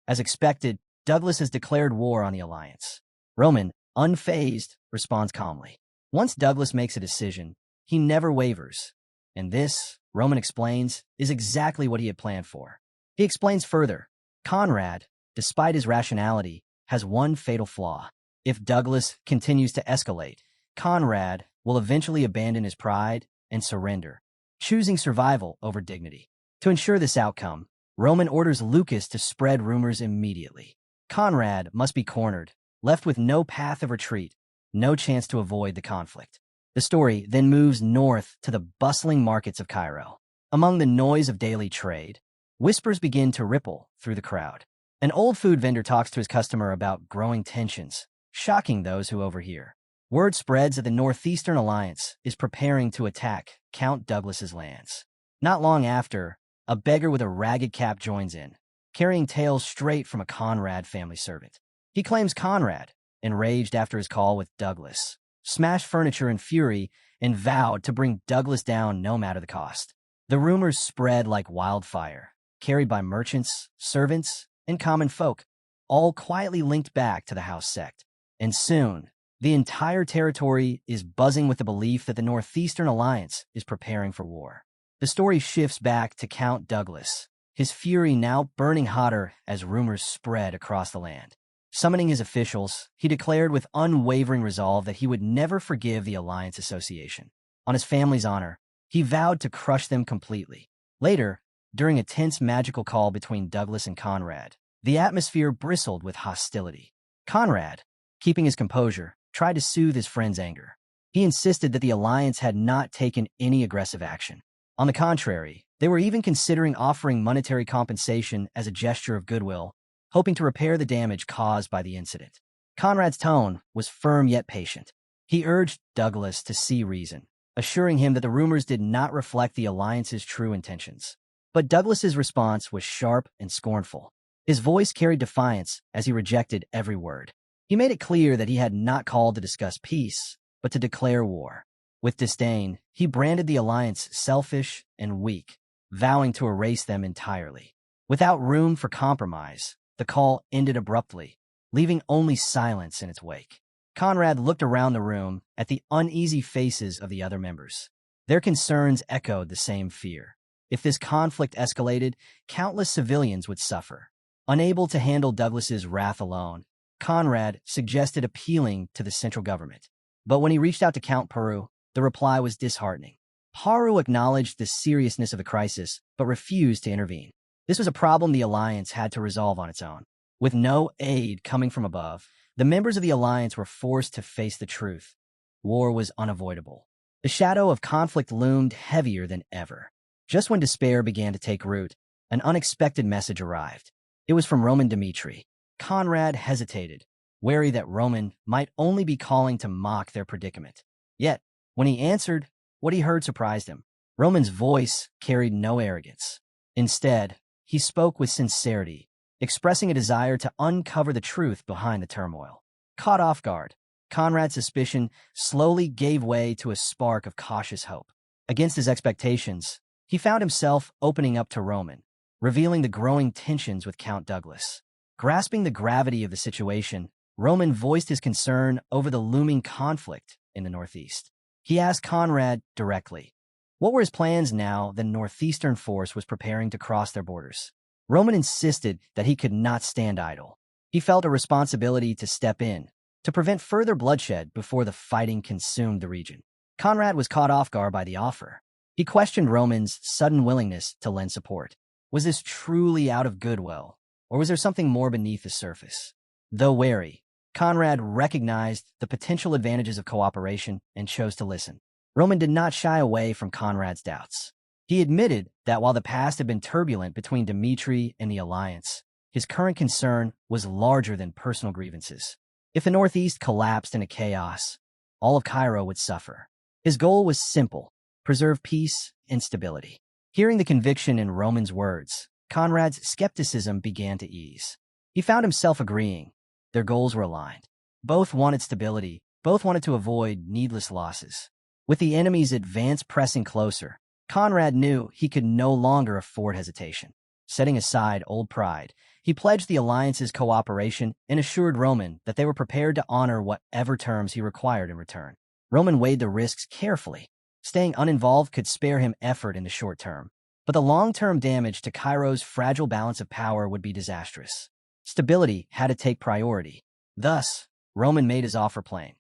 As expected, Douglas has declared war on the Alliance. Roman, unfazed, responds calmly. Once Douglas makes a decision, he never wavers. And this, Roman explains, is exactly what he had planned for. He explains further. Conrad, despite his rationality, has one fatal flaw. If Douglas continues to escalate, Conrad will eventually abandon his pride and surrender, choosing survival over dignity. To ensure this outcome, Roman orders Lucas to spread rumors immediately. Conrad must be cornered, left with no path of retreat, no chance to avoid the conflict. The story then moves north to the bustling markets of Cairo. Among the noise of daily trade, whispers begin to ripple through the crowd. An old food vendor talks to his customer about growing tensions, shocking those who overhear. Word spreads that the Northeastern Alliance is preparing to attack Count Douglas's lands. Not long after, a beggar with a ragged cap joins in, carrying tales straight from a Conrad family servant. He claims Conrad, enraged after his call with Douglas, smashed furniture in fury and vowed to bring Douglas down no matter the cost. The rumors spread like wildfire, carried by merchants, servants, and common folk, all quietly linked back to the house sect. And soon, the entire territory is buzzing with the belief that the Northeastern Alliance is preparing for war. The story shifts back to Count Douglas, his fury now burning hotter as rumors spread across the land. Summoning his officials, he declared with unwavering resolve that he would never forgive the Alliance Association. On his family's honor, he vowed to crush them completely. Later, during a tense magical call between Douglas and Conrad, the atmosphere bristled with hostility. Conrad, keeping his composure, tried to soothe his friend's anger. He insisted that the Alliance had not taken any aggressive action. On the contrary, they were even considering offering monetary compensation as a gesture of goodwill, hoping to repair the damage caused by the incident. Conrad's tone was firm yet patient. He urged Douglas to see reason, assuring him that the rumors did not reflect the Alliance's true intentions. But Douglas's response was sharp and scornful. His voice carried defiance as he rejected every word. He made it clear that he had not called to discuss peace, but to declare war. With disdain, he branded the Alliance selfish and weak, vowing to erase them entirely. Without room for compromise, the call ended abruptly, leaving only silence in its wake. Conrad looked around the room at the uneasy faces of the other members. Their concerns echoed the same fear. If this conflict escalated, countless civilians would suffer. Unable to handle Douglas's wrath alone, Conrad suggested appealing to the central government. But when he reached out to Count Peru, the reply was disheartening. Peru acknowledged the seriousness of the crisis, but refused to intervene. This was a problem the Alliance had to resolve on its own. With no aid coming from above, the members of the Alliance were forced to face the truth. War was unavoidable. The shadow of conflict loomed heavier than ever. Just when despair began to take root, an unexpected message arrived. It was from Roman Dmitri. Conrad hesitated, wary that Roman might only be calling to mock their predicament. Yet, when he answered, what he heard surprised him. Roman's voice carried no arrogance. Instead, he spoke with sincerity, expressing a desire to uncover the truth behind the turmoil. Caught off guard, Conrad's suspicion slowly gave way to a spark of cautious hope. Against his expectations, he found himself opening up to Roman, revealing the growing tensions with Count Douglas. Grasping the gravity of the situation, Roman voiced his concern over the looming conflict in the Northeast. He asked Conrad directly, what were his plans now that Northeastern force was preparing to cross their borders? Roman insisted that he could not stand idle. He felt a responsibility to step in, to prevent further bloodshed before the fighting consumed the region. Conrad was caught off guard by the offer. He questioned Roman's sudden willingness to lend support. Was this truly out of goodwill, or was there something more beneath the surface? Though wary, Conrad recognized the potential advantages of cooperation and chose to listen. Roman did not shy away from Conrad's doubts. He admitted that while the past had been turbulent between Dmitri and the Alliance, his current concern was larger than personal grievances. If the Northeast collapsed into chaos, all of Cairo would suffer. His goal was simple: preserve peace and stability. Hearing the conviction in Roman's words, Conrad's skepticism began to ease. He found himself agreeing. Their goals were aligned. Both wanted stability, both wanted to avoid needless losses. With the enemy's advance pressing closer, Conrad knew he could no longer afford hesitation. Setting aside old pride, he pledged the alliance's cooperation and assured Roman that they were prepared to honor whatever terms he required in return. Roman weighed the risks carefully. Staying uninvolved could spare him effort in the short term, but the long-term damage to Cairo's fragile balance of power would be disastrous. Stability had to take priority. Thus, Roman made his offer plain.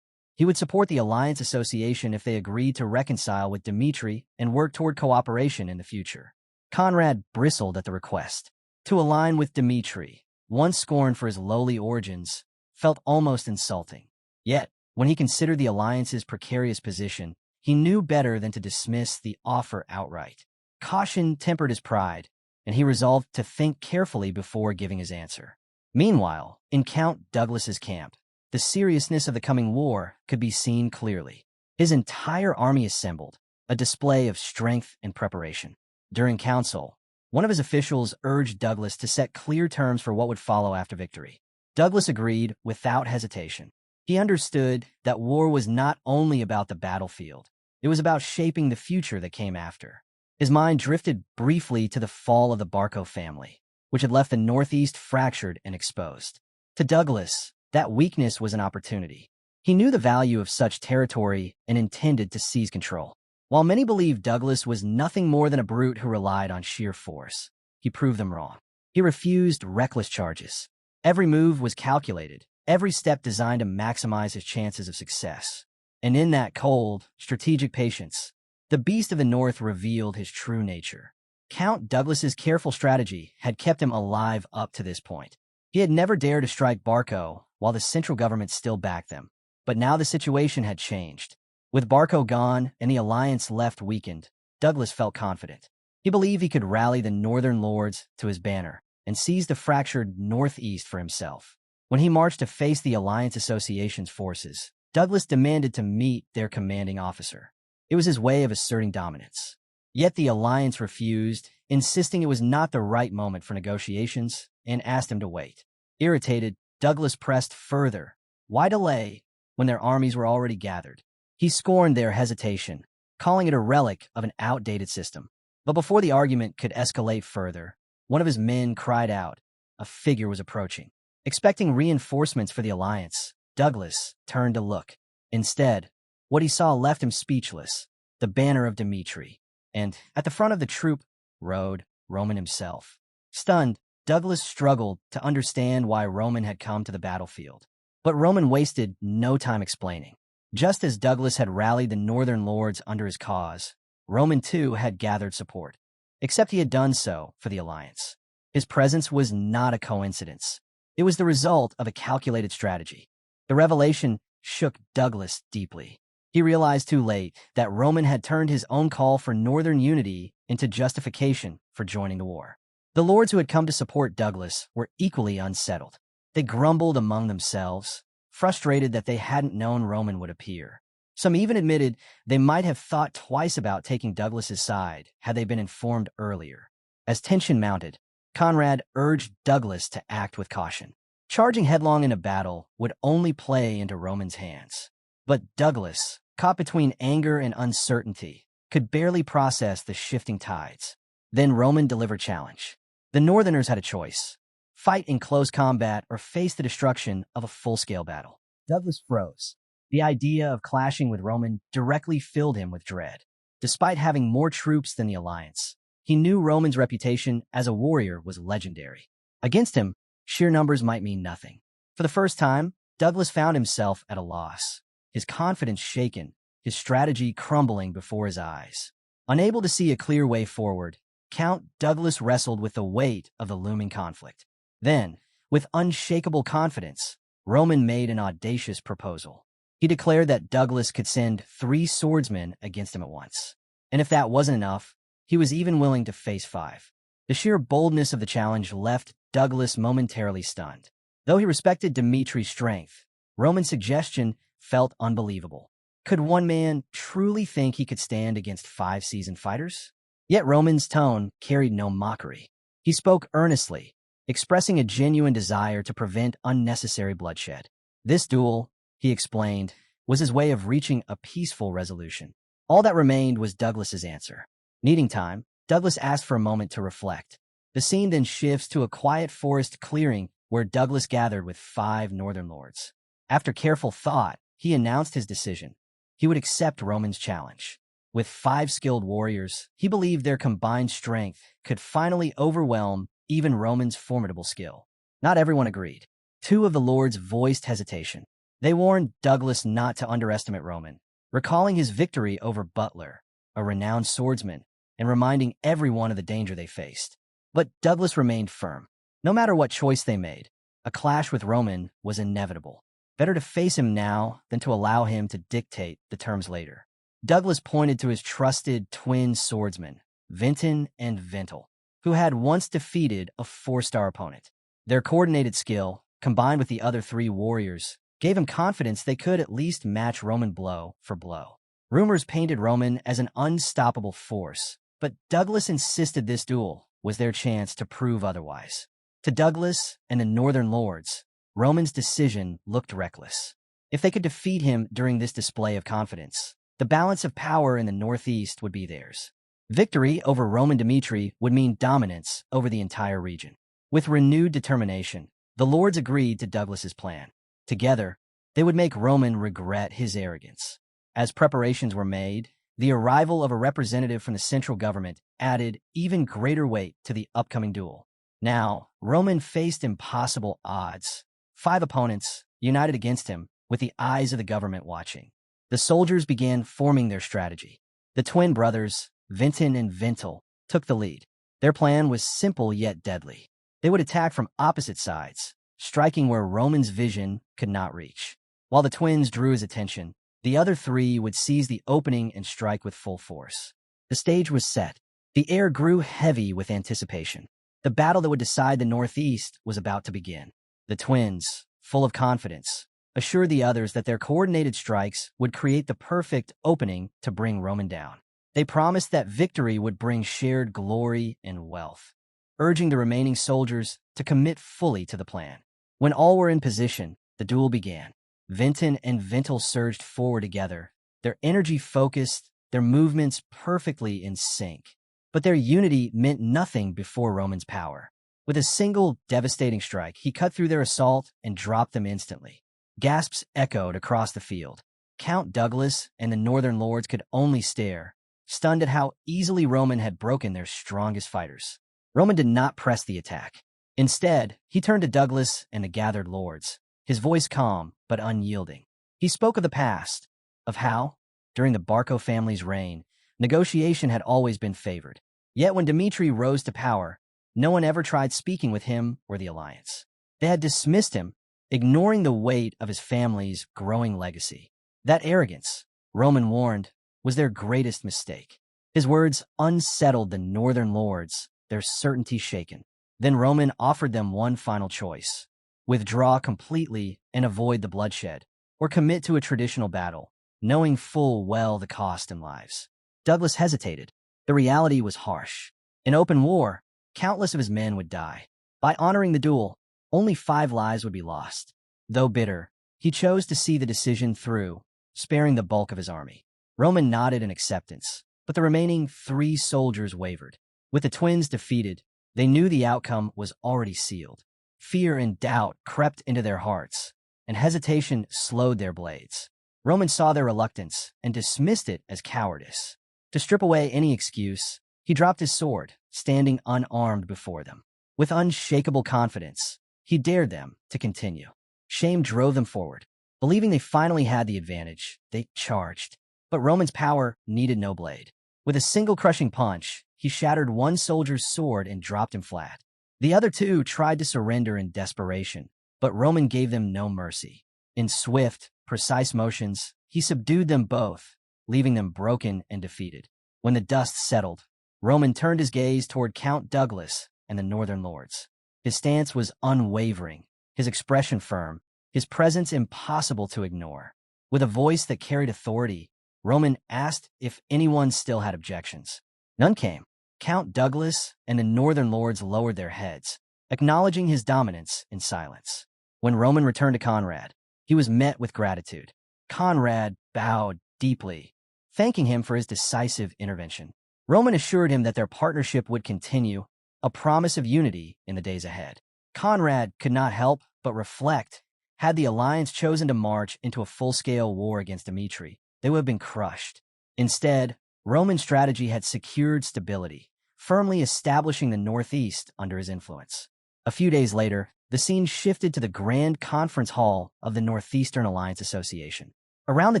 He would support the Alliance Association if they agreed to reconcile with Dmitri and work toward cooperation in the future. Conrad bristled at the request. To align with Dmitri, once scorned for his lowly origins, felt almost insulting. Yet, when he considered the Alliance's precarious position, he knew better than to dismiss the offer outright. Caution tempered his pride, and he resolved to think carefully before giving his answer. Meanwhile, in Count Douglas's camp, the seriousness of the coming war could be seen clearly. His entire army assembled, a display of strength and preparation. During council, one of his officials urged Douglas to set clear terms for what would follow after victory. Douglas agreed without hesitation. He understood that war was not only about the battlefield, it was about shaping the future that came after. His mind drifted briefly to the fall of the Barco family, which had left the Northeast fractured and exposed. To Douglas, that weakness was an opportunity. He knew the value of such territory and intended to seize control. While many believed Douglas was nothing more than a brute who relied on sheer force, he proved them wrong. He refused reckless charges. Every move was calculated, every step designed to maximize his chances of success. And in that cold, strategic patience, the beast of the North revealed his true nature. Count Douglas's careful strategy had kept him alive up to this point. He had never dared to strike Barco while the central government still backed them. But now the situation had changed. With Barco gone and the alliance left weakened, Douglas felt confident. He believed he could rally the northern lords to his banner and seize the fractured northeast for himself. When he marched to face the Alliance Association's forces, Douglas demanded to meet their commanding officer. It was his way of asserting dominance. Yet the alliance refused, insisting it was not the right moment for negotiations, and asked him to wait. Irritated, Douglas pressed further. Why delay when their armies were already gathered? He scorned their hesitation, calling it a relic of an outdated system. But before the argument could escalate further, one of his men cried out. A figure was approaching. Expecting reinforcements for the alliance, Douglas turned to look. Instead, what he saw left him speechless, the banner of Dmitri. And at the front of the troop rode Roman himself. Stunned, Douglas struggled to understand why Roman had come to the battlefield. But Roman wasted no time explaining. Just as Douglas had rallied the northern lords under his cause, Roman too had gathered support. Except he had done so for the alliance. His presence was not a coincidence. It was the result of a calculated strategy. The revelation shook Douglas deeply. He realized too late that Roman had turned his own call for northern unity into justification for joining the war. The lords who had come to support Douglas were equally unsettled. They grumbled among themselves, frustrated that they hadn't known Roman would appear. Some even admitted they might have thought twice about taking Douglas's side had they been informed earlier. As tension mounted, Conrad urged Douglas to act with caution. Charging headlong into battle would only play into Roman's hands. But Douglas, caught between anger and uncertainty, could barely process the shifting tides. Then Roman delivered challenge. The Northerners had a choice: fight in close combat or face the destruction of a full-scale battle. Douglas froze. The idea of clashing with Roman directly filled him with dread. Despite having more troops than the alliance, he knew Roman's reputation as a warrior was legendary. Against him, sheer numbers might mean nothing. For the first time, Douglas found himself at a loss. His confidence shaken, his strategy crumbling before his eyes. Unable to see a clear way forward, Count Douglas wrestled with the weight of the looming conflict. Then, with unshakable confidence, Roman made an audacious proposal. He declared that Douglas could send 3 swordsmen against him at once. And if that wasn't enough, he was even willing to face 5. The sheer boldness of the challenge left Douglas momentarily stunned. Though he respected Dmitri's strength, Roman's suggestion felt unbelievable. Could one man truly think he could stand against 5 seasoned fighters? Yet Roman's tone carried no mockery. He spoke earnestly, expressing a genuine desire to prevent unnecessary bloodshed. This duel, he explained, was his way of reaching a peaceful resolution. All that remained was Douglas's answer. Needing time, Douglas asked for a moment to reflect. The scene then shifts to a quiet forest clearing where Douglas gathered with 5 northern lords. After careful thought, he announced his decision. He would accept Roman's challenge. With 5 skilled warriors, he believed their combined strength could finally overwhelm even Roman's formidable skill. Not everyone agreed. 2 of the lords voiced hesitation. They warned Douglas not to underestimate Roman, recalling his victory over Butler, a renowned swordsman, and reminding everyone of the danger they faced. But Douglas remained firm. No matter what choice they made, a clash with Roman was inevitable. Better to face him now than to allow him to dictate the terms later. Douglas pointed to his trusted twin swordsmen, Vinton and Ventel, who had once defeated a 4-star opponent. Their coordinated skill, combined with the other 3 warriors, gave him confidence they could at least match Roman blow for blow. Rumors painted Roman as an unstoppable force, but Douglas insisted this duel was their chance to prove otherwise. To Douglas and the Northern Lords, Roman's decision looked reckless. If they could defeat him during this display of confidence, the balance of power in the Northeast would be theirs. Victory over Roman Dmitri would mean dominance over the entire region. With renewed determination, the lords agreed to Douglas's plan. Together, they would make Roman regret his arrogance. As preparations were made, the arrival of a representative from the central government added even greater weight to the upcoming duel. Now, Roman faced impossible odds. 5 opponents united against him, with the eyes of the government watching. The soldiers began forming their strategy. The twin brothers, Vinton and Ventel, took the lead. Their plan was simple yet deadly. They would attack from opposite sides, striking where Roman's vision could not reach. While the twins drew his attention, the other 3 would seize the opening and strike with full force. The stage was set. The air grew heavy with anticipation. The battle that would decide the Northeast was about to begin. The twins, full of confidence, assured the others that their coordinated strikes would create the perfect opening to bring Roman down. They promised that victory would bring shared glory and wealth, urging the remaining soldiers to commit fully to the plan. When all were in position, the duel began. Vinton and Ventel surged forward together, their energy focused, their movements perfectly in sync. But their unity meant nothing before Roman's power. With a single devastating strike, he cut through their assault and dropped them instantly. Gasps echoed across the field. Count Douglas and the Northern Lords could only stare, stunned at how easily Roman had broken their strongest fighters. Roman did not press the attack. Instead, he turned to Douglas and the gathered lords, his voice calm but unyielding. He spoke of the past, of how, during the Barco family's reign, negotiation had always been favored. Yet when Dmitri rose to power, no one ever tried speaking with him or the alliance. They had dismissed him, ignoring the weight of his family's growing legacy. That arrogance, Roman warned, was their greatest mistake. His words unsettled the Northern Lords, their certainty shaken. Then Roman offered them one final choice: withdraw completely and avoid the bloodshed, or commit to a traditional battle, knowing full well the cost in lives. Douglas hesitated. The reality was harsh. In open war, countless of his men would die. By honoring the duel, only 5 lives would be lost. Though bitter, he chose to see the decision through, sparing the bulk of his army. Roman nodded in acceptance, but the remaining 3 soldiers wavered. With the twins defeated, they knew the outcome was already sealed. Fear and doubt crept into their hearts, and hesitation slowed their blades. Roman saw their reluctance and dismissed it as cowardice. To strip away any excuse, he dropped his sword, standing unarmed before them. With unshakable confidence, he dared them to continue. Shame drove them forward. Believing they finally had the advantage, they charged. But Roman's power needed no blade. With a single crushing punch, he shattered one soldier's sword and dropped him flat. The other 2 tried to surrender in desperation, but Roman gave them no mercy. In swift, precise motions, he subdued them both, leaving them broken and defeated. When the dust settled, Roman turned his gaze toward Count Douglas and the Northern Lords. His stance was unwavering, his expression firm, his presence impossible to ignore. With a voice that carried authority, Roman asked if anyone still had objections. None came. Count Douglas and the Northern Lords lowered their heads, acknowledging his dominance in silence. When Roman returned to Conrad, he was met with gratitude. Conrad bowed deeply, thanking him for his decisive intervention. Roman assured him that their partnership would continue, a promise of unity in the days ahead. Conrad could not help but reflect. Had the alliance chosen to march into a full-scale war against Dmitri, they would have been crushed. Instead, Roman strategy had secured stability, firmly establishing the Northeast under his influence. A few days later, the scene shifted to the grand conference hall of the Northeastern Alliance Association. Around the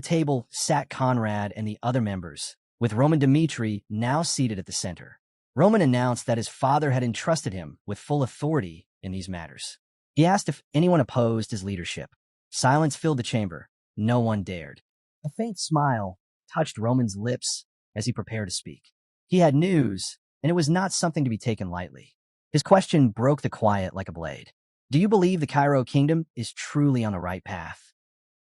table sat Conrad and the other members, with Roman Dmitri now seated at the center. Roman announced that his father had entrusted him with full authority in these matters. He asked if anyone opposed his leadership. Silence filled the chamber. No one dared. A faint smile touched Roman's lips as he prepared to speak. He had news, and it was not something to be taken lightly. His question broke the quiet like a blade. Do you believe the Cairo kingdom is truly on the right path?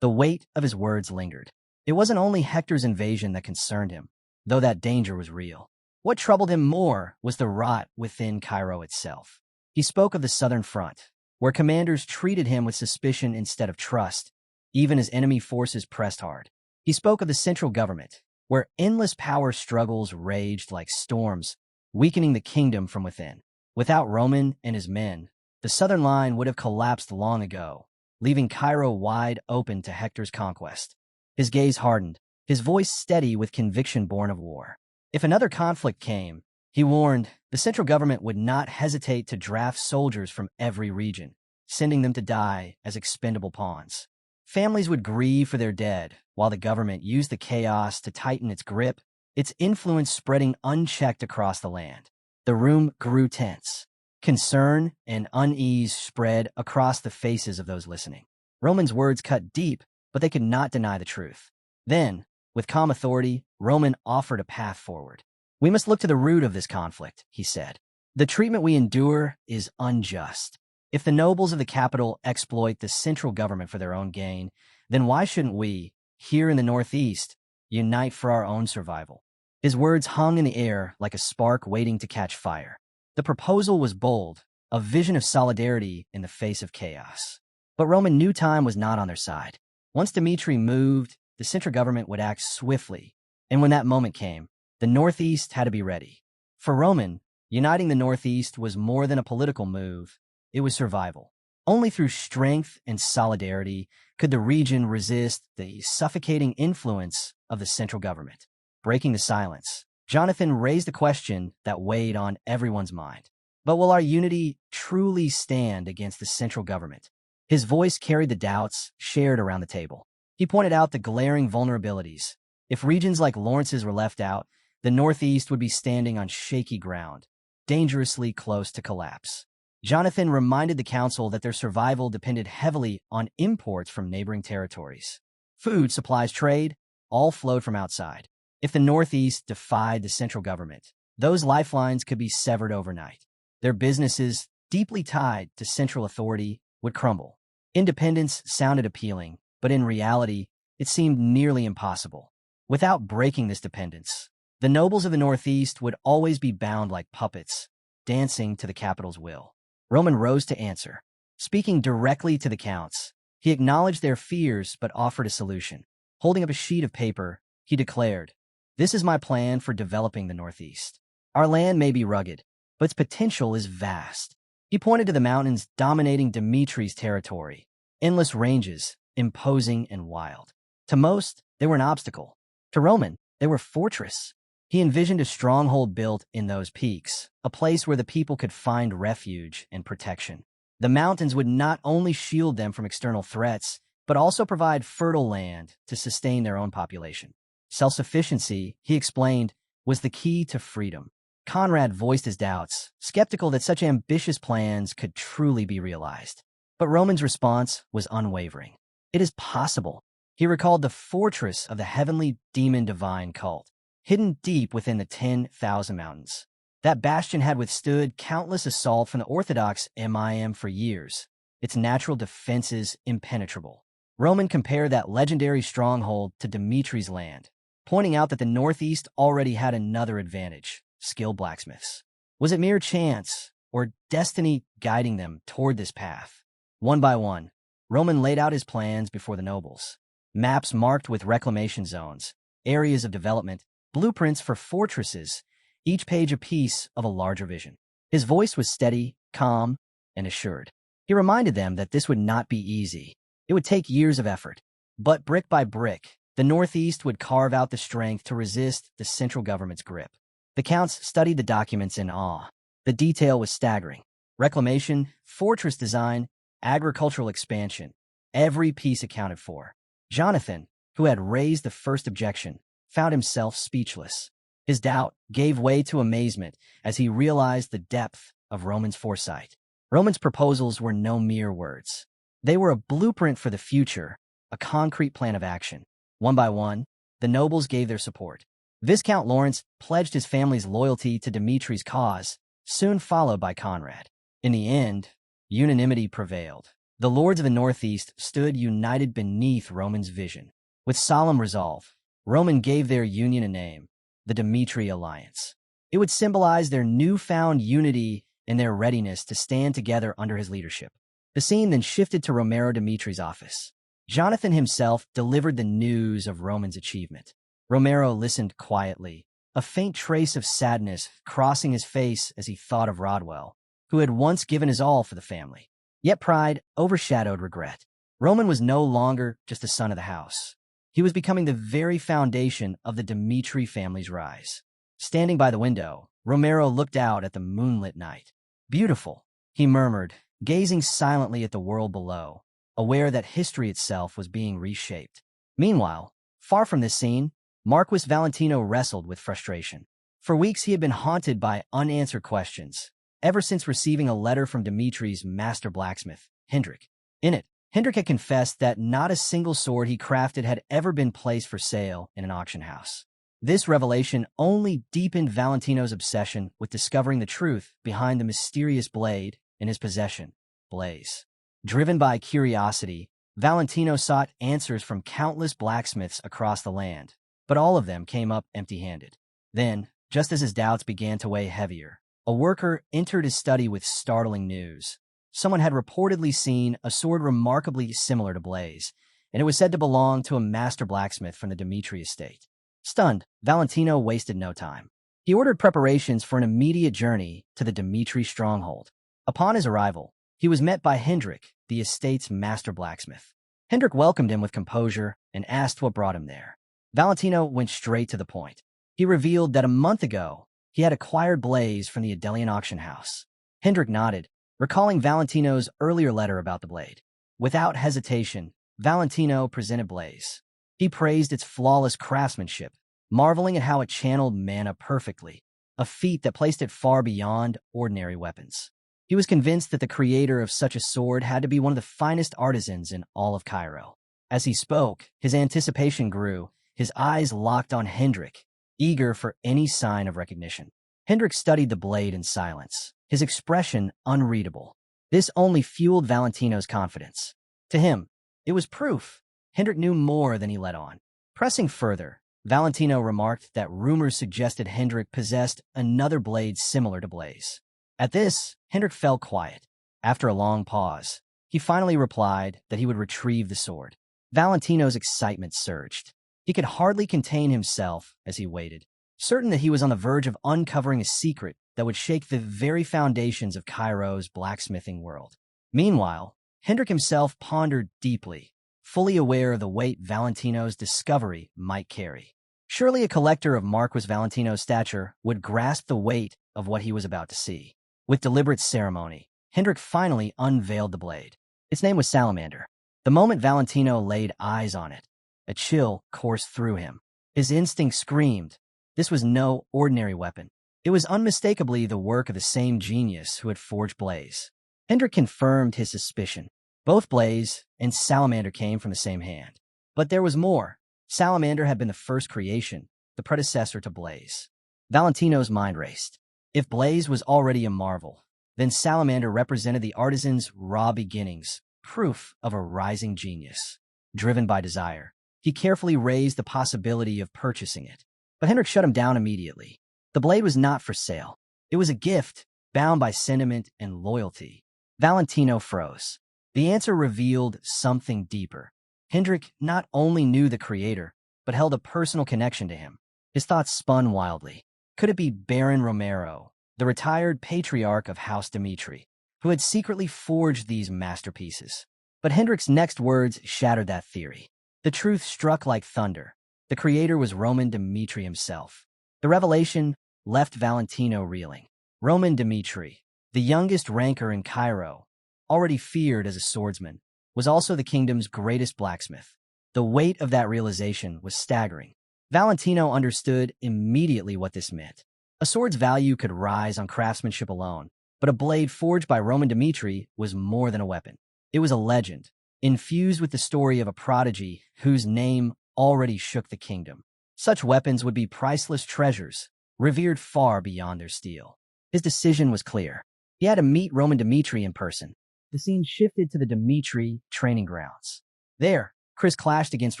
The weight of his words lingered. It wasn't only Hector's invasion that concerned him, though that danger was real. What troubled him more was the rot within Cairo itself. He spoke of the Southern Front, where commanders treated him with suspicion instead of trust, even as enemy forces pressed hard. He spoke of the central government, where endless power struggles raged like storms, weakening the kingdom from within. Without Roman and his men, the southern line would have collapsed long ago, leaving Cairo wide open to Hector's conquest. His gaze hardened, his voice steady with conviction born of war. If another conflict came, he warned, the central government would not hesitate to draft soldiers from every region, sending them to die as expendable pawns. Families would grieve for their dead, while the government used the chaos to tighten its grip, its influence spreading unchecked across the land. The room grew tense. Concern and unease spread across the faces of those listening. Roman's words cut deep, but they could not deny the truth. Then, with calm authority, Roman offered a path forward. We must look to the root of this conflict, he said. The treatment we endure is unjust. If the nobles of the capital exploit the central government for their own gain, then why shouldn't we, here in the Northeast, unite for our own survival? His words hung in the air like a spark waiting to catch fire. The proposal was bold, a vision of solidarity in the face of chaos. But Roman knew time was not on their side. Once Dmitri moved, the central government would act swiftly, and when that moment came, the Northeast had to be ready. For Roman, uniting the Northeast was more than a political move, it was survival. Only through strength and solidarity could the region resist the suffocating influence of the central government. Breaking the silence, Jonathan raised a question that weighed on everyone's mind. But will our unity truly stand against the central government? His voice carried the doubts shared around the table. He pointed out the glaring vulnerabilities. If regions like Lawrence's were left out, the Northeast would be standing on shaky ground, dangerously close to collapse. Jonathan reminded the council that their survival depended heavily on imports from neighboring territories. Food, supplies, trade, all flowed from outside. If the Northeast defied the central government, those lifelines could be severed overnight. Their businesses, deeply tied to central authority, would crumble. Independence sounded appealing, but in reality, it seemed nearly impossible. Without breaking this dependence, the nobles of the Northeast would always be bound like puppets, dancing to the capital's will. Roman rose to answer. Speaking directly to the counts, he acknowledged their fears but offered a solution. Holding up a sheet of paper, he declared, "This is my plan for developing the Northeast. Our land may be rugged, but its potential is vast." He pointed to the mountains dominating Dmitri's territory, endless ranges, imposing and wild. To most, they were an obstacle. To Roman, they were a fortress. He envisioned a stronghold built in those peaks, a place where the people could find refuge and protection. The mountains would not only shield them from external threats, but also provide fertile land to sustain their own population. Self-sufficiency, he explained, was the key to freedom. Conrad voiced his doubts, skeptical that such ambitious plans could truly be realized. But Roman's response was unwavering. It is possible. He recalled the fortress of the heavenly demon-divine cult, hidden deep within the 10,000 mountains. That bastion had withstood countless assaults from the Orthodox MIM for years, its natural defenses impenetrable. Roman compared that legendary stronghold to Dmitri's land, pointing out that the Northeast already had another advantage: skilled blacksmiths. Was it mere chance, or destiny guiding them toward this path? One by one, Roman laid out his plans before the nobles. Maps marked with reclamation zones, areas of development, blueprints for fortresses, each page a piece of a larger vision. His voice was steady, calm, and assured. He reminded them that this would not be easy. It would take years of effort. But brick by brick, the Northeast would carve out the strength to resist the central government's grip. The counts studied the documents in awe. The detail was staggering. Reclamation, fortress design, agricultural expansion. Every piece accounted for. Jonathan, who had raised the first objection, found himself speechless. His doubt gave way to amazement as he realized the depth of Roman's foresight. Roman's proposals were no mere words. They were a blueprint for the future, a concrete plan of action. One by one, the nobles gave their support. Viscount Lawrence pledged his family's loyalty to Dmitri's cause, soon followed by Conrad. In the end, unanimity prevailed. The lords of the Northeast stood united beneath Roman's vision. With solemn resolve, Roman gave their union a name, the Dmitri Alliance. It would symbolize their newfound unity and their readiness to stand together under his leadership. The scene then shifted to Romero Dmitri's office. Jonathan himself delivered the news of Roman's achievement. Romero listened quietly, a faint trace of sadness crossing his face as he thought of Rodwell, who had once given his all for the family. Yet pride overshadowed regret. Roman was no longer just a son of the house. He was becoming the very foundation of the Dmitri family's rise. Standing by the window, Romero looked out at the moonlit night. "Beautiful," he murmured, gazing silently at the world below, aware that history itself was being reshaped. Meanwhile, far from this scene, Marquis Valentino wrestled with frustration. For weeks he had been haunted by unanswered questions, ever since receiving a letter from Dmitri's master blacksmith, Hendrik. In it, Hendrik had confessed that not a single sword he crafted had ever been placed for sale in an auction house. This revelation only deepened Valentino's obsession with discovering the truth behind the mysterious blade in his possession, Blaze. Driven by curiosity, Valentino sought answers from countless blacksmiths across the land, but all of them came up empty-handed. Then, just as his doubts began to weigh heavier, a worker entered his study with startling news. Someone had reportedly seen a sword remarkably similar to Blaze, and it was said to belong to a master blacksmith from the Dmitri estate. Stunned, Valentino wasted no time. He ordered preparations for an immediate journey to the Dmitri stronghold. Upon his arrival, he was met by Hendrik, the estate's master blacksmith. Hendrik welcomed him with composure and asked what brought him there. Valentino went straight to the point. He revealed that a month ago, he had acquired Blaze from the Adelian auction house. Hendrik nodded, recalling Valentino's earlier letter about the blade. Without hesitation, Valentino presented Blaze. He praised its flawless craftsmanship, marveling at how it channeled mana perfectly, a feat that placed it far beyond ordinary weapons. He was convinced that the creator of such a sword had to be one of the finest artisans in all of Cairo. As he spoke, his anticipation grew, his eyes locked on Hendrik, eager for any sign of recognition. Hendrik studied the blade in silence, his expression unreadable. This only fueled Valentino's confidence. To him, it was proof. Hendrik knew more than he let on. Pressing further, Valentino remarked that rumors suggested Hendrik possessed another blade similar to Blaze. At this, Hendrik fell quiet. After a long pause, he finally replied that he would retrieve the sword. Valentino's excitement surged. He could hardly contain himself as he waited, certain that he was on the verge of uncovering a secret that would shake the very foundations of Cairo's blacksmithing world. Meanwhile, Hendrik himself pondered deeply, fully aware of the weight Valentino's discovery might carry. Surely a collector of Marquis Valentino's stature would grasp the weight of what he was about to see. With deliberate ceremony, Hendrik finally unveiled the blade. Its name was Salamander. The moment Valentino laid eyes on it, a chill coursed through him. His instinct screamed. This was no ordinary weapon. It was unmistakably the work of the same genius who had forged Blaze. Hendrik confirmed his suspicion. Both Blaze and Salamander came from the same hand. But there was more. Salamander had been the first creation, the predecessor to Blaze. Valentino's mind raced. If Blaze was already a marvel, then Salamander represented the artisan's raw beginnings, proof of a rising genius. Driven by desire, he carefully raised the possibility of purchasing it. But Hendrik shut him down immediately. The blade was not for sale. It was a gift, bound by sentiment and loyalty. Valentino froze. The answer revealed something deeper. Hendrik not only knew the creator, but held a personal connection to him. His thoughts spun wildly. Could it be Baron Romero, the retired patriarch of House Dmitri, who had secretly forged these masterpieces. But Hendrik's next words shattered that theory. The truth struck like thunder. The creator was Roman Dmitri himself. The revelation left Valentino reeling. Roman Dmitri, the youngest ranker in Cairo, already feared as a swordsman, was also the kingdom's greatest blacksmith. The weight of that realization was staggering. Valentino understood immediately what this meant. A sword's value could rise on craftsmanship alone, but a blade forged by Roman Dmitri was more than a weapon. It was a legend, infused with the story of a prodigy whose name already shook the kingdom. Such weapons would be priceless treasures, revered far beyond their steel. His decision was clear. He had to meet Roman Dmitri in person. The scene shifted to the Dmitri training grounds. There, Chris clashed against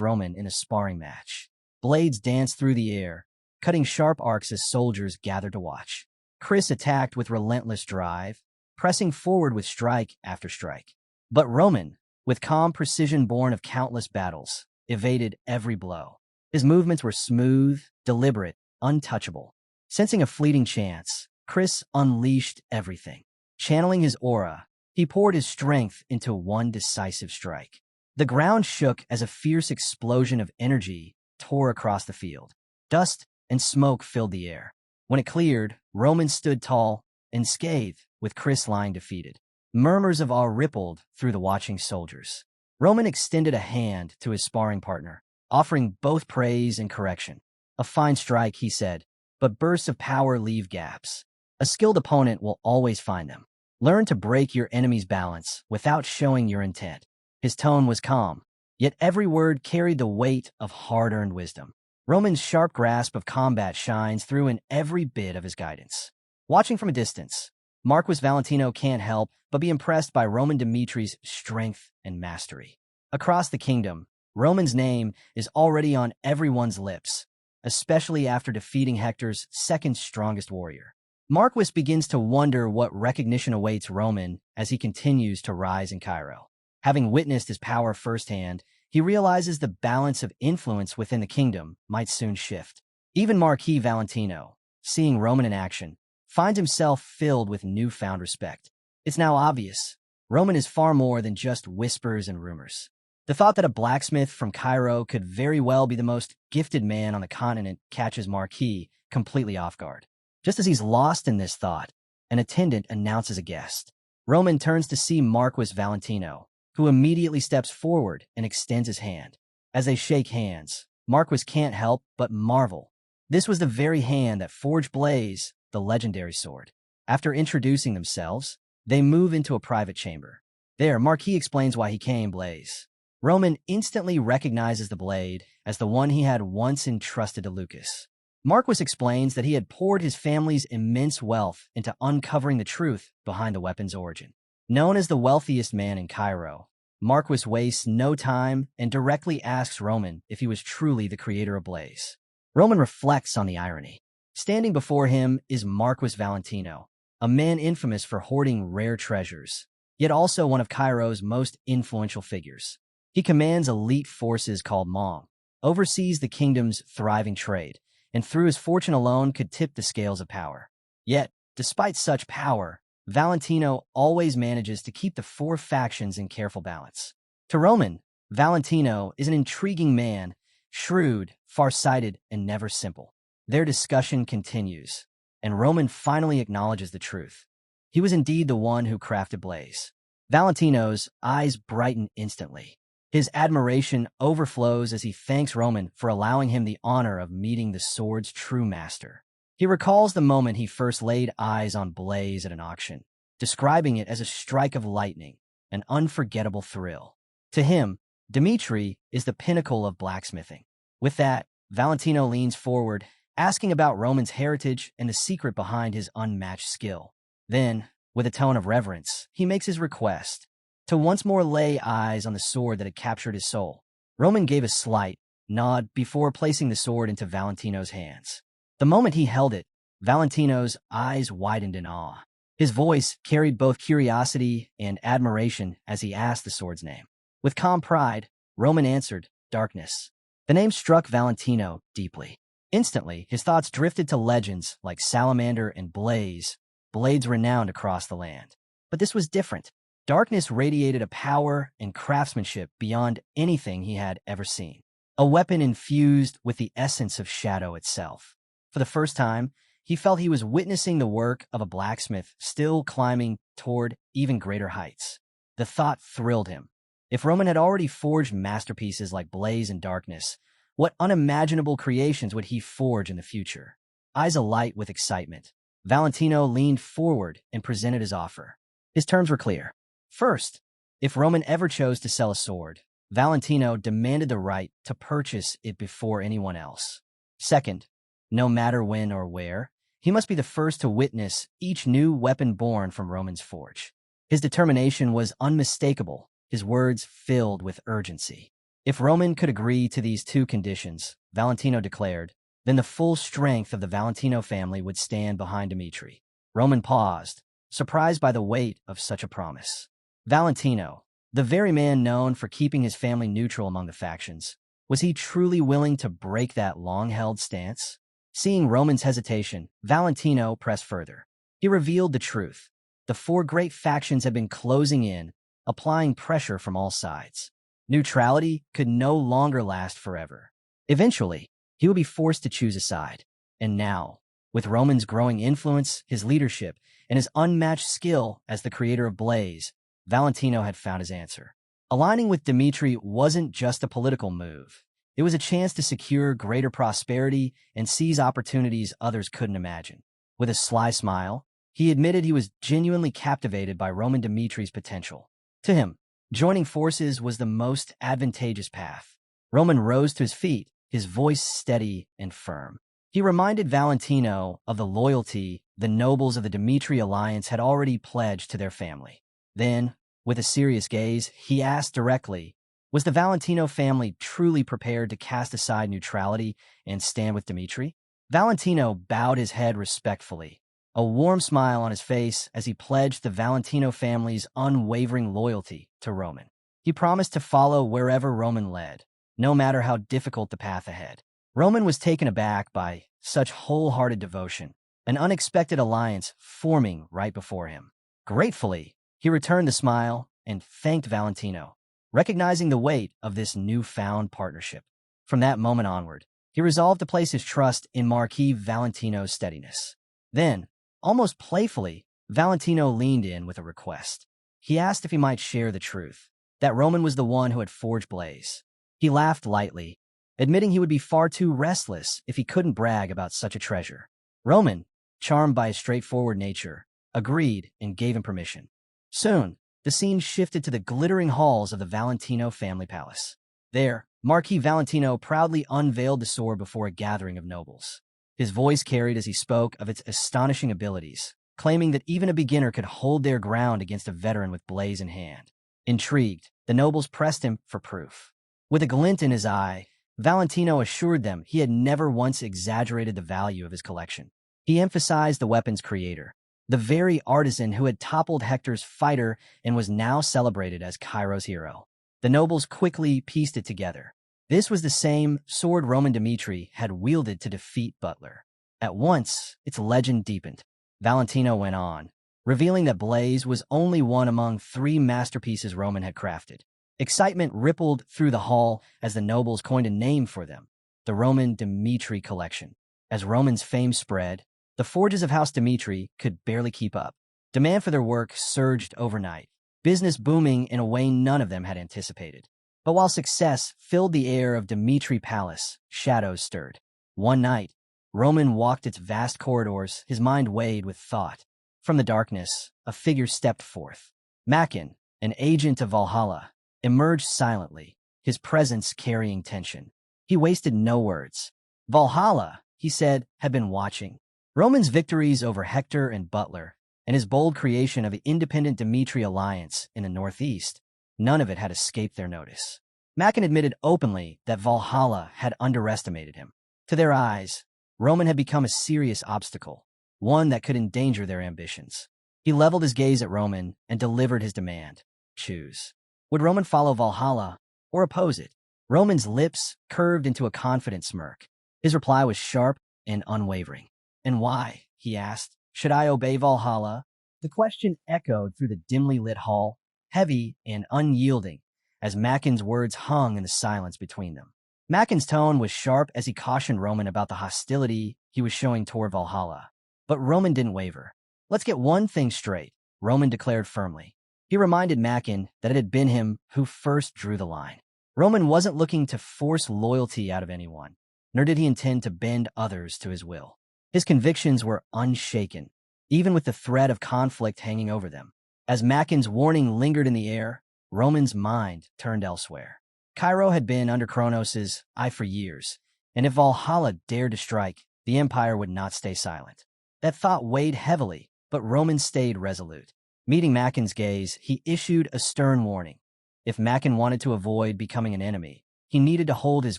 Roman in a sparring match. Blades danced through the air, cutting sharp arcs as soldiers gathered to watch. Chris attacked with relentless drive, pressing forward with strike after strike. But Roman, with calm precision born of countless battles, evaded every blow. His movements were smooth, deliberate, untouchable. Sensing a fleeting chance, Chris unleashed everything. Channeling his aura, he poured his strength into one decisive strike. The ground shook as a fierce explosion of energy tore across the field. Dust and smoke filled the air. When it cleared, Roman stood tall, unscathed, with Chris lying defeated. Murmurs of awe rippled through the watching soldiers. Roman extended a hand to his sparring partner, offering both praise and correction. "A fine strike," he said, "but bursts of power leave gaps. A skilled opponent will always find them. Learn to break your enemy's balance without showing your intent." His tone was calm, yet every word carried the weight of hard-earned wisdom. Roman's sharp grasp of combat shines through in every bit of his guidance. Watching from a distance, Marquis Valentino can't help but be impressed by Roman Dimitri's strength and mastery. Across the kingdom, Roman's name is already on everyone's lips, especially after defeating Hector's second strongest warrior. Marquis begins to wonder what recognition awaits Roman as he continues to rise in Cairo. Having witnessed his power firsthand, he realizes the balance of influence within the kingdom might soon shift. Even Marquis Valentino, seeing Roman in action, finds himself filled with newfound respect. It's now obvious, Roman is far more than just whispers and rumors. The thought that a blacksmith from Cairo could very well be the most gifted man on the continent catches Marquis completely off guard. Just as he's lost in this thought, an attendant announces a guest. Roman turns to see Marquis Valentino, who immediately steps forward and extends his hand. As they shake hands, Marquis can't help but marvel. This was the very hand that forged Blaze, the legendary sword. After introducing themselves, they move into a private chamber. There, Marquis explains why he came Blaze. Roman instantly recognizes the blade as the one he had once entrusted to Lucas. Marquis explains that he had poured his family's immense wealth into uncovering the truth behind the weapon's origin. Known as the wealthiest man in Cairo, Marquis wastes no time and directly asks Roman if he was truly the creator of Blaze. Roman reflects on the irony. Standing before him is Marquis Valentino, a man infamous for hoarding rare treasures, yet also one of Cairo's most influential figures. He commands elite forces called Hmong, oversees the kingdom's thriving trade, and through his fortune alone could tip the scales of power. Yet, despite such power, Valentino always manages to keep the four factions in careful balance. To Roman, Valentino is an intriguing man, shrewd, far-sighted, and never simple. Their discussion continues, and Roman finally acknowledges the truth. He was indeed the one who crafted Blaze. Valentino's eyes brighten instantly. His admiration overflows as he thanks Roman for allowing him the honor of meeting the sword's true master. He recalls the moment he first laid eyes on Blaze at an auction, describing it as a strike of lightning, an unforgettable thrill. To him, Dmitri is the pinnacle of blacksmithing. With that, Valentino leans forward, asking about Roman's heritage and the secret behind his unmatched skill. Then, with a tone of reverence, he makes his request, to once more lay eyes on the sword that had captured his soul. Roman gave a slight nod before placing the sword into Valentino's hands. The moment he held it, Valentino's eyes widened in awe. His voice carried both curiosity and admiration as he asked the sword's name. With calm pride, Roman answered, "Darkness." The name struck Valentino deeply. Instantly, his thoughts drifted to legends like Salamander and Blaze, blades renowned across the land. But this was different. Darkness radiated a power and craftsmanship beyond anything he had ever seen. A weapon infused with the essence of shadow itself. For the first time, he felt he was witnessing the work of a blacksmith still climbing toward even greater heights. The thought thrilled him. If Roman had already forged masterpieces like Blaze and Darkness, what unimaginable creations would he forge in the future? Eyes alight with excitement, Valentino leaned forward and presented his offer. His terms were clear. First, if Roman ever chose to sell a sword, Valentino demanded the right to purchase it before anyone else. Second, no matter when or where, he must be the first to witness each new weapon born from Roman's forge. His determination was unmistakable, his words filled with urgency. If Roman could agree to these two conditions, Valentino declared, then the full strength of the Valentino family would stand behind Dmitri. Roman paused, surprised by the weight of such a promise. Valentino, the very man known for keeping his family neutral among the factions, was he truly willing to break that long-held stance? Seeing Roman's hesitation, Valentino pressed further. He revealed the truth. The four great factions had been closing in, applying pressure from all sides. Neutrality could no longer last forever. Eventually, he would be forced to choose a side. And now, with Roman's growing influence, his leadership, and his unmatched skill as the creator of Blaze, Valentino had found his answer. Aligning with Dmitri wasn't just a political move. It was a chance to secure greater prosperity and seize opportunities others couldn't imagine. With a sly smile, he admitted he was genuinely captivated by Roman Dmitri's potential. To him, joining forces was the most advantageous path. Roman rose to his feet, his voice steady and firm. He reminded Valentino of the loyalty the nobles of the Dmitri alliance had already pledged to their family. Then, with a serious gaze, he asked directly, was the Valentino family truly prepared to cast aside neutrality and stand with Dmitri? Valentino bowed his head respectfully, a warm smile on his face as he pledged the Valentino family's unwavering loyalty to Roman. He promised to follow wherever Roman led, no matter how difficult the path ahead. Roman was taken aback by such wholehearted devotion, an unexpected alliance forming right before him. Gratefully, he returned the smile and thanked Valentino, recognizing the weight of this newfound partnership. From that moment onward, he resolved to place his trust in Marquis Valentino's steadiness. Then, almost playfully, Valentino leaned in with a request. He asked if he might share the truth, that Roman was the one who had forged Blaze. He laughed lightly, admitting he would be far too restless if he couldn't brag about such a treasure. Roman, charmed by his straightforward nature, agreed and gave him permission. Soon, the scene shifted to the glittering halls of the Valentino family palace. There, Marquis Valentino proudly unveiled the sword before a gathering of nobles. His voice carried as he spoke of its astonishing abilities, claiming that even a beginner could hold their ground against a veteran with Blaze in hand. Intrigued, the nobles pressed him for proof. With a glint in his eye, Valentino assured them he had never once exaggerated the value of his collection. He emphasized the weapon's creator, the very artisan who had toppled Hector's fighter and was now celebrated as Cairo's hero. The nobles quickly pieced it together. This was the same sword Roman Dmitri had wielded to defeat Butler. At once, its legend deepened. Valentino went on, revealing that Blaze was only one among 3 masterpieces Roman had crafted. Excitement rippled through the hall as the nobles coined a name for them, the Roman Dmitri collection. As Roman's fame spread, the forges of House Dmitri could barely keep up. Demand for their work surged overnight, business booming in a way none of them had anticipated. But while success filled the air of Dmitri Palace, shadows stirred. One night, Roman walked its vast corridors, his mind weighed with thought. From the darkness, a figure stepped forth. Makin, an agent of Valhalla, emerged silently, his presence carrying tension. He wasted no words. Valhalla, he said, had been watching. Roman's victories over Hector and Butler, and his bold creation of the independent Dmitri alliance in the northeast, none of it had escaped their notice. Makin admitted openly that Valhalla had underestimated him. To their eyes, Roman had become a serious obstacle, one that could endanger their ambitions. He leveled his gaze at Roman and delivered his demand. Choose. Would Roman follow Valhalla or oppose it? Roman's lips curved into a confident smirk. His reply was sharp and unwavering. And why? He asked. Should I obey Valhalla? The question echoed through the dimly lit hall, heavy and unyielding, as Macken's words hung in the silence between them. Macken's tone was sharp as he cautioned Roman about the hostility he was showing toward Valhalla. But Roman didn't waver. Let's get one thing straight, Roman declared firmly. He reminded Macken that it had been him who first drew the line. Roman wasn't looking to force loyalty out of anyone, nor did he intend to bend others to his will. His convictions were unshaken, even with the threat of conflict hanging over them. As Macken's warning lingered in the air, Roman's mind turned elsewhere. Cairo had been under Kronos' eye for years, and if Valhalla dared to strike, the Empire would not stay silent. That thought weighed heavily, but Roman stayed resolute. Meeting Macken's gaze, he issued a stern warning. If Macken wanted to avoid becoming an enemy, he needed to hold his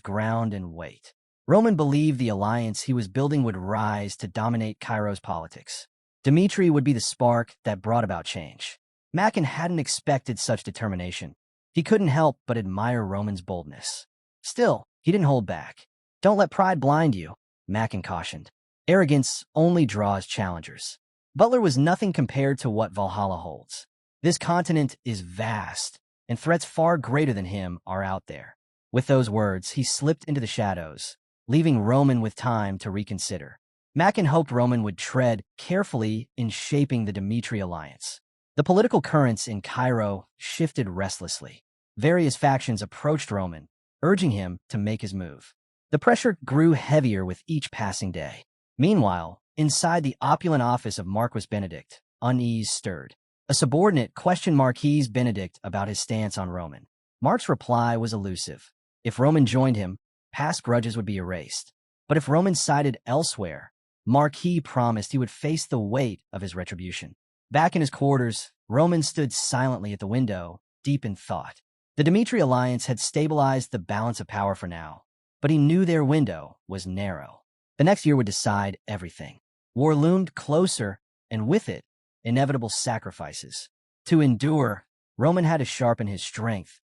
ground and wait. Roman believed the alliance he was building would rise to dominate Cairo's politics. Dmitri would be the spark that brought about change. Macken hadn't expected such determination. He couldn't help but admire Roman's boldness. Still, he didn't hold back. Don't let pride blind you, Macken cautioned. Arrogance only draws challengers. Butler was nothing compared to what Valhalla holds. This continent is vast, and threats far greater than him are out there. With those words, he slipped into the shadows, leaving Roman with time to reconsider. Macken hoped Roman would tread carefully in shaping the Dmitri alliance. The political currents in Cairo shifted restlessly. Various factions approached Roman, urging him to make his move. The pressure grew heavier with each passing day. Meanwhile, inside the opulent office of Marquis Benedict, unease stirred. A subordinate questioned Marquis Benedict about his stance on Roman. Mark's reply was elusive. If Roman joined him, past grudges would be erased. But if Roman sided elsewhere, Marquis promised he would face the weight of his retribution. Back in his quarters, Roman stood silently at the window, deep in thought. The Dmitri alliance had stabilized the balance of power for now, but he knew their window was narrow. The next year would decide everything. War loomed closer, and with it, inevitable sacrifices. To endure, Roman had to sharpen his strength,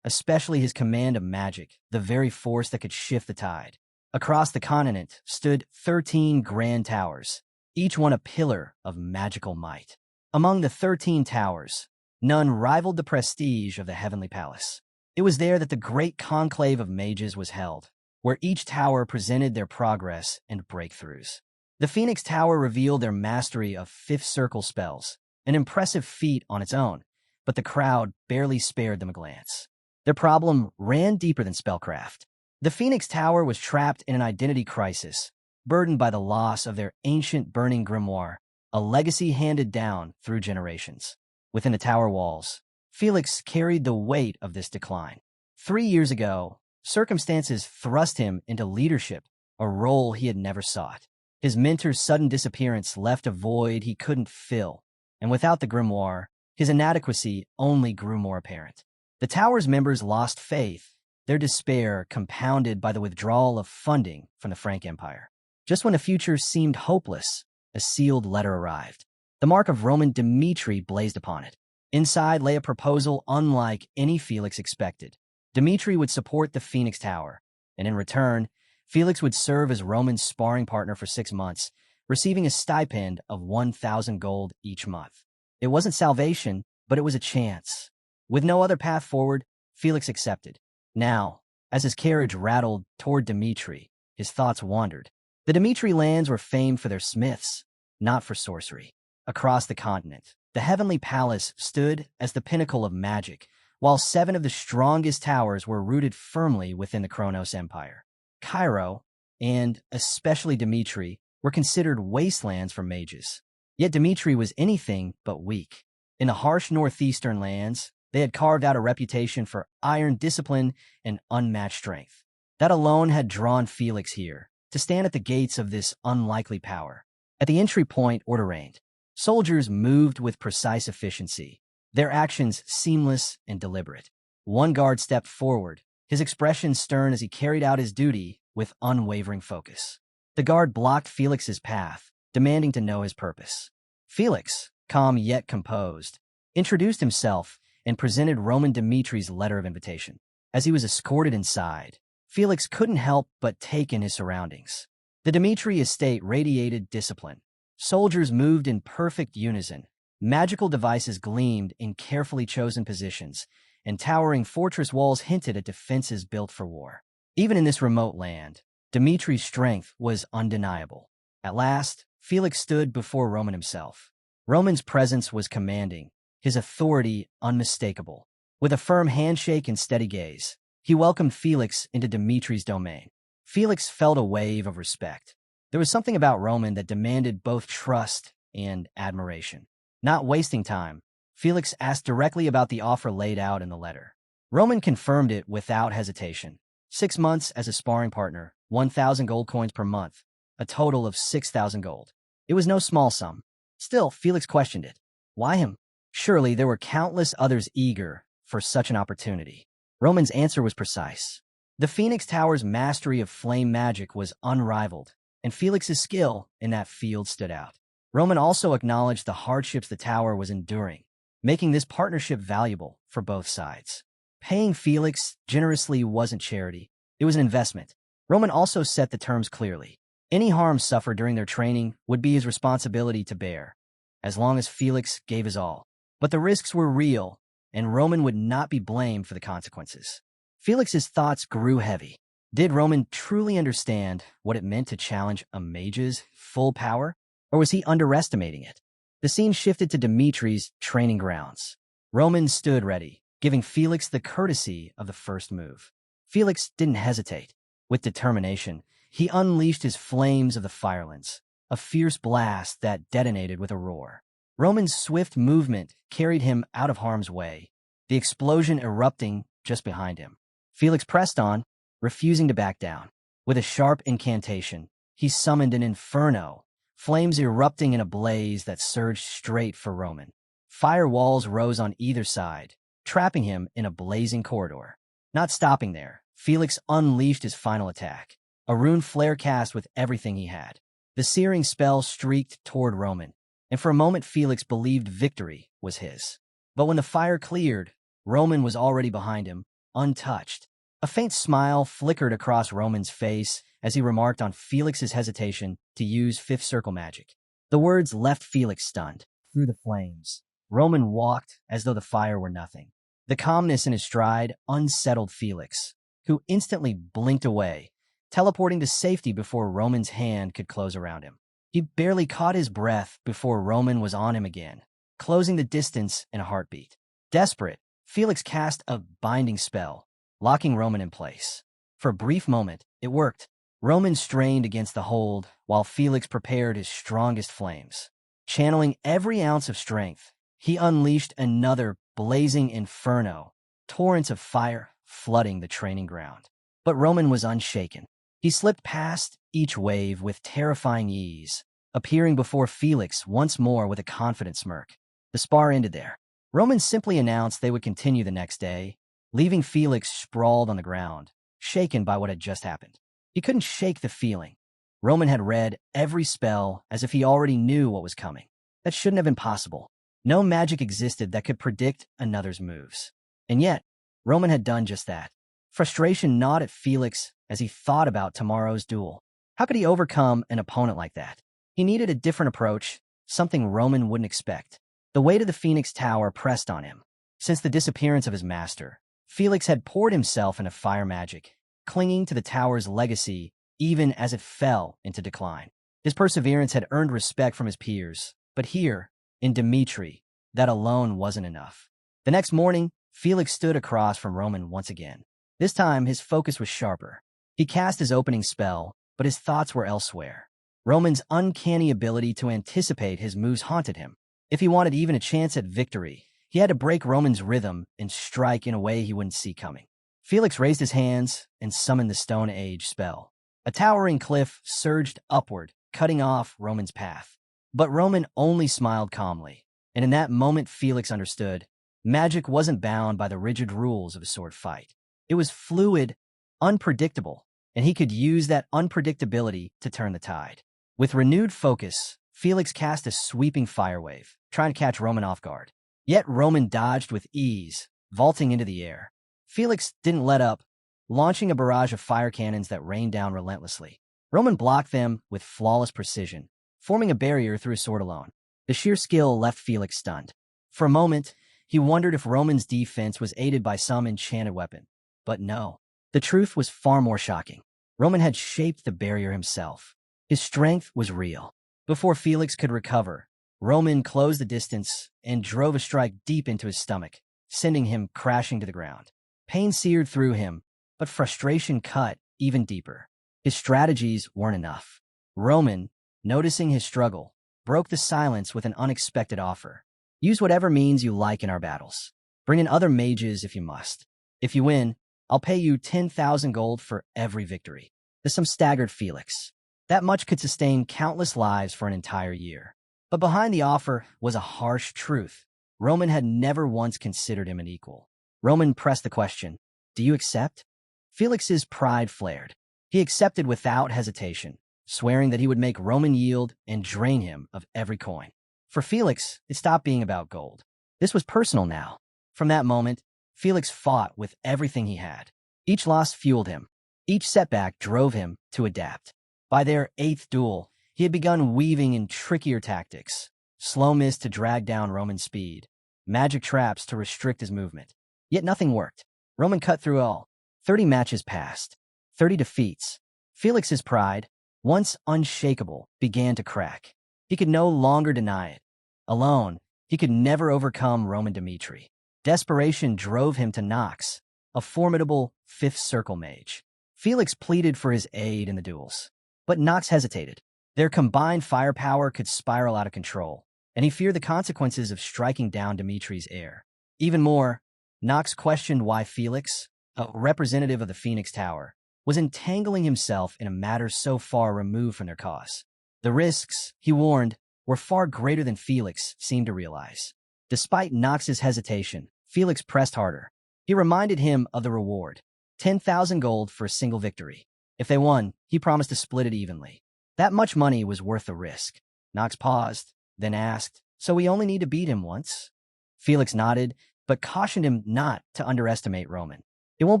especially his command of magic, the very force that could shift the tide. Across the continent stood 13 grand towers, each one a pillar of magical might. Among the 13 towers, none rivaled the prestige of the Heavenly Palace. It was there that the great conclave of mages was held, where each tower presented their progress and breakthroughs. The Phoenix Tower revealed their mastery of fifth circle spells, an impressive feat on its own, but the crowd barely spared them a glance. Their problem ran deeper than spellcraft. The Phoenix Tower was trapped in an identity crisis, burdened by the loss of their ancient burning grimoire, a legacy handed down through generations. Within the tower walls, Felix carried the weight of this decline. 3 years ago, circumstances thrust him into leadership, a role he had never sought. His mentor's sudden disappearance left a void he couldn't fill, and without the grimoire, his inadequacy only grew more apparent. The tower's members lost faith, their despair compounded by the withdrawal of funding from the Frank Empire. Just when the future seemed hopeless, a sealed letter arrived. The mark of Roman Dmitri blazed upon it. Inside lay a proposal unlike any Felix expected. Dmitri would support the Phoenix Tower, and in return, Felix would serve as Roman's sparring partner for 6 months, receiving a stipend of 1,000 gold each month. It wasn't salvation, but it was a chance. With no other path forward, Felix accepted. Now, as his carriage rattled toward Dmitri, his thoughts wandered. The Dmitri lands were famed for their smiths, not for sorcery. Across the continent, the Heavenly Palace stood as the pinnacle of magic, while 7 of the strongest towers were rooted firmly within the Kronos Empire. Cairo, and especially Dmitri, were considered wastelands for mages. Yet Dmitri was anything but weak. In the harsh northeastern lands, they had carved out a reputation for iron discipline and unmatched strength. That alone had drawn Felix here, to stand at the gates of this unlikely power. At the entry point, order reigned. Soldiers moved with precise efficiency, their actions seamless and deliberate. One guard stepped forward, his expression stern as he carried out his duty with unwavering focus. The guard blocked Felix's path, demanding to know his purpose. Felix, calm yet composed, introduced himself and presented Roman Dmitri's letter of invitation. As he was escorted inside, Felix couldn't help but take in his surroundings. The Dmitri estate radiated discipline. Soldiers moved in perfect unison. Magical devices gleamed in carefully chosen positions, and towering fortress walls hinted at defenses built for war. Even in this remote land, Dmitri's strength was undeniable. At last, Felix stood before Roman himself. Roman's presence was commanding, his authority unmistakable. With a firm handshake and steady gaze, he welcomed Felix into Dmitri's domain. Felix felt a wave of respect. There was something about Roman that demanded both trust and admiration. Not wasting time, Felix asked directly about the offer laid out in the letter. Roman confirmed it without hesitation. 6 months as a sparring partner, 1,000 gold coins per month, a total of 6,000 gold. It was no small sum. Still, Felix questioned it. Why him? Surely there were countless others eager for such an opportunity. Roman's answer was precise. The Phoenix Tower's mastery of flame magic was unrivaled, and Felix's skill in that field stood out. Roman also acknowledged the hardships the tower was enduring, making this partnership valuable for both sides. Paying Felix generously wasn't charity, it was an investment. Roman also set the terms clearly. Any harm suffered during their training would be his responsibility to bear, as long as Felix gave his all. But the risks were real, and Roman would not be blamed for the consequences. Felix's thoughts grew heavy. Did Roman truly understand what it meant to challenge a mage's full power, or was he underestimating it? The scene shifted to Dmitri's training grounds. Roman stood ready, giving Felix the courtesy of the first move. Felix didn't hesitate. With determination, he unleashed his flames of the firelands, a fierce blast that detonated with a roar. Roman's swift movement carried him out of harm's way, the explosion erupting just behind him. Felix pressed on, refusing to back down. With a sharp incantation, he summoned an inferno, flames erupting in a blaze that surged straight for Roman. Fire walls rose on either side, trapping him in a blazing corridor. Not stopping there, Felix unleashed his final attack, a rune flare cast with everything he had. The searing spell streaked toward Roman, and for a moment Felix believed victory was his. But when the fire cleared, Roman was already behind him, untouched. A faint smile flickered across Roman's face as he remarked on Felix's hesitation to use fifth circle magic. The words left Felix stunned. Through the flames, Roman walked as though the fire were nothing. The calmness in his stride unsettled Felix, who instantly blinked away, teleporting to safety before Roman's hand could close around him. He barely caught his breath before Roman was on him again, closing the distance in a heartbeat. Desperate, Felix cast a binding spell, locking Roman in place. For a brief moment, it worked. Roman strained against the hold while Felix prepared his strongest flames. Channeling every ounce of strength, he unleashed another blazing inferno, torrents of fire flooding the training ground. But Roman was unshaken. He slipped past each wave with terrifying ease, appearing before Felix once more with a confident smirk. The spar ended there. Roman simply announced they would continue the next day, leaving Felix sprawled on the ground, shaken by what had just happened. He couldn't shake the feeling. Roman had read every spell as if he already knew what was coming. That shouldn't have been possible. No magic existed that could predict another's moves. And yet, Roman had done just that. Frustration gnawed at Felix as he thought about tomorrow's duel. How could he overcome an opponent like that? He needed a different approach, something Roman wouldn't expect. The weight of the Phoenix Tower pressed on him. Since the disappearance of his master, Felix had poured himself into fire magic, clinging to the tower's legacy even as it fell into decline. His perseverance had earned respect from his peers, but here, in Dmitri, that alone wasn't enough. The next morning, Felix stood across from Roman once again. This time, his focus was sharper. He cast his opening spell, but his thoughts were elsewhere. Roman's uncanny ability to anticipate his moves haunted him. If he wanted even a chance at victory, he had to break Roman's rhythm and strike in a way he wouldn't see coming. Felix raised his hands and summoned the Stone Age spell. A towering cliff surged upward, cutting off Roman's path. But Roman only smiled calmly, and in that moment Felix understood. Magic wasn't bound by the rigid rules of a sword fight. It was fluid, unpredictable, and he could use that unpredictability to turn the tide. With renewed focus, Felix cast a sweeping fire wave, trying to catch Roman off guard. Yet Roman dodged with ease, vaulting into the air. Felix didn't let up, launching a barrage of fire cannons that rained down relentlessly. Roman blocked them with flawless precision, forming a barrier through his sword alone. The sheer skill left Felix stunned. For a moment, he wondered if Roman's defense was aided by some enchanted weapon. But no. The truth was far more shocking. Roman had shaped the barrier himself. His strength was real. Before Felix could recover, Roman closed the distance and drove a strike deep into his stomach, sending him crashing to the ground. Pain seared through him, but frustration cut even deeper. His strategies weren't enough. Roman, noticing his struggle, broke the silence with an unexpected offer. Use whatever means you like in our battles. Bring in other mages if you must. If you win, I'll pay you 10,000 gold for every victory. The sum staggered Felix. That much could sustain countless lives for an entire year. But behind the offer was a harsh truth. Roman had never once considered him an equal. Roman pressed the question, "Do you accept?" Felix's pride flared. He accepted without hesitation, swearing that he would make Roman yield and drain him of every coin. For Felix, it stopped being about gold. This was personal now. From that moment, Felix fought with everything he had. Each loss fueled him. Each setback drove him to adapt. By their 8th duel, he had begun weaving in trickier tactics. Slow miss to drag down Roman's speed. Magic traps to restrict his movement. Yet nothing worked. Roman cut through all. 30 matches passed. 30 defeats. Felix's pride, once unshakable, began to crack. He could no longer deny it. Alone, he could never overcome Roman Dmitri. Desperation drove him to Nox, a formidable 5th circle mage. Felix pleaded for his aid in the duels. But Nox hesitated. Their combined firepower could spiral out of control, and he feared the consequences of striking down Dmitri's heir. Even more, Nox questioned why Felix, a representative of the Phoenix Tower, was entangling himself in a matter so far removed from their cause. The risks, he warned, were far greater than Felix seemed to realize. Despite Nox's hesitation, Felix pressed harder. He reminded him of the reward, 10,000 gold for a single victory. If they won, he promised to split it evenly. That much money was worth the risk. Nox paused, then asked, "So we only need to beat him once?" Felix nodded, but cautioned him not to underestimate Roman. "It won't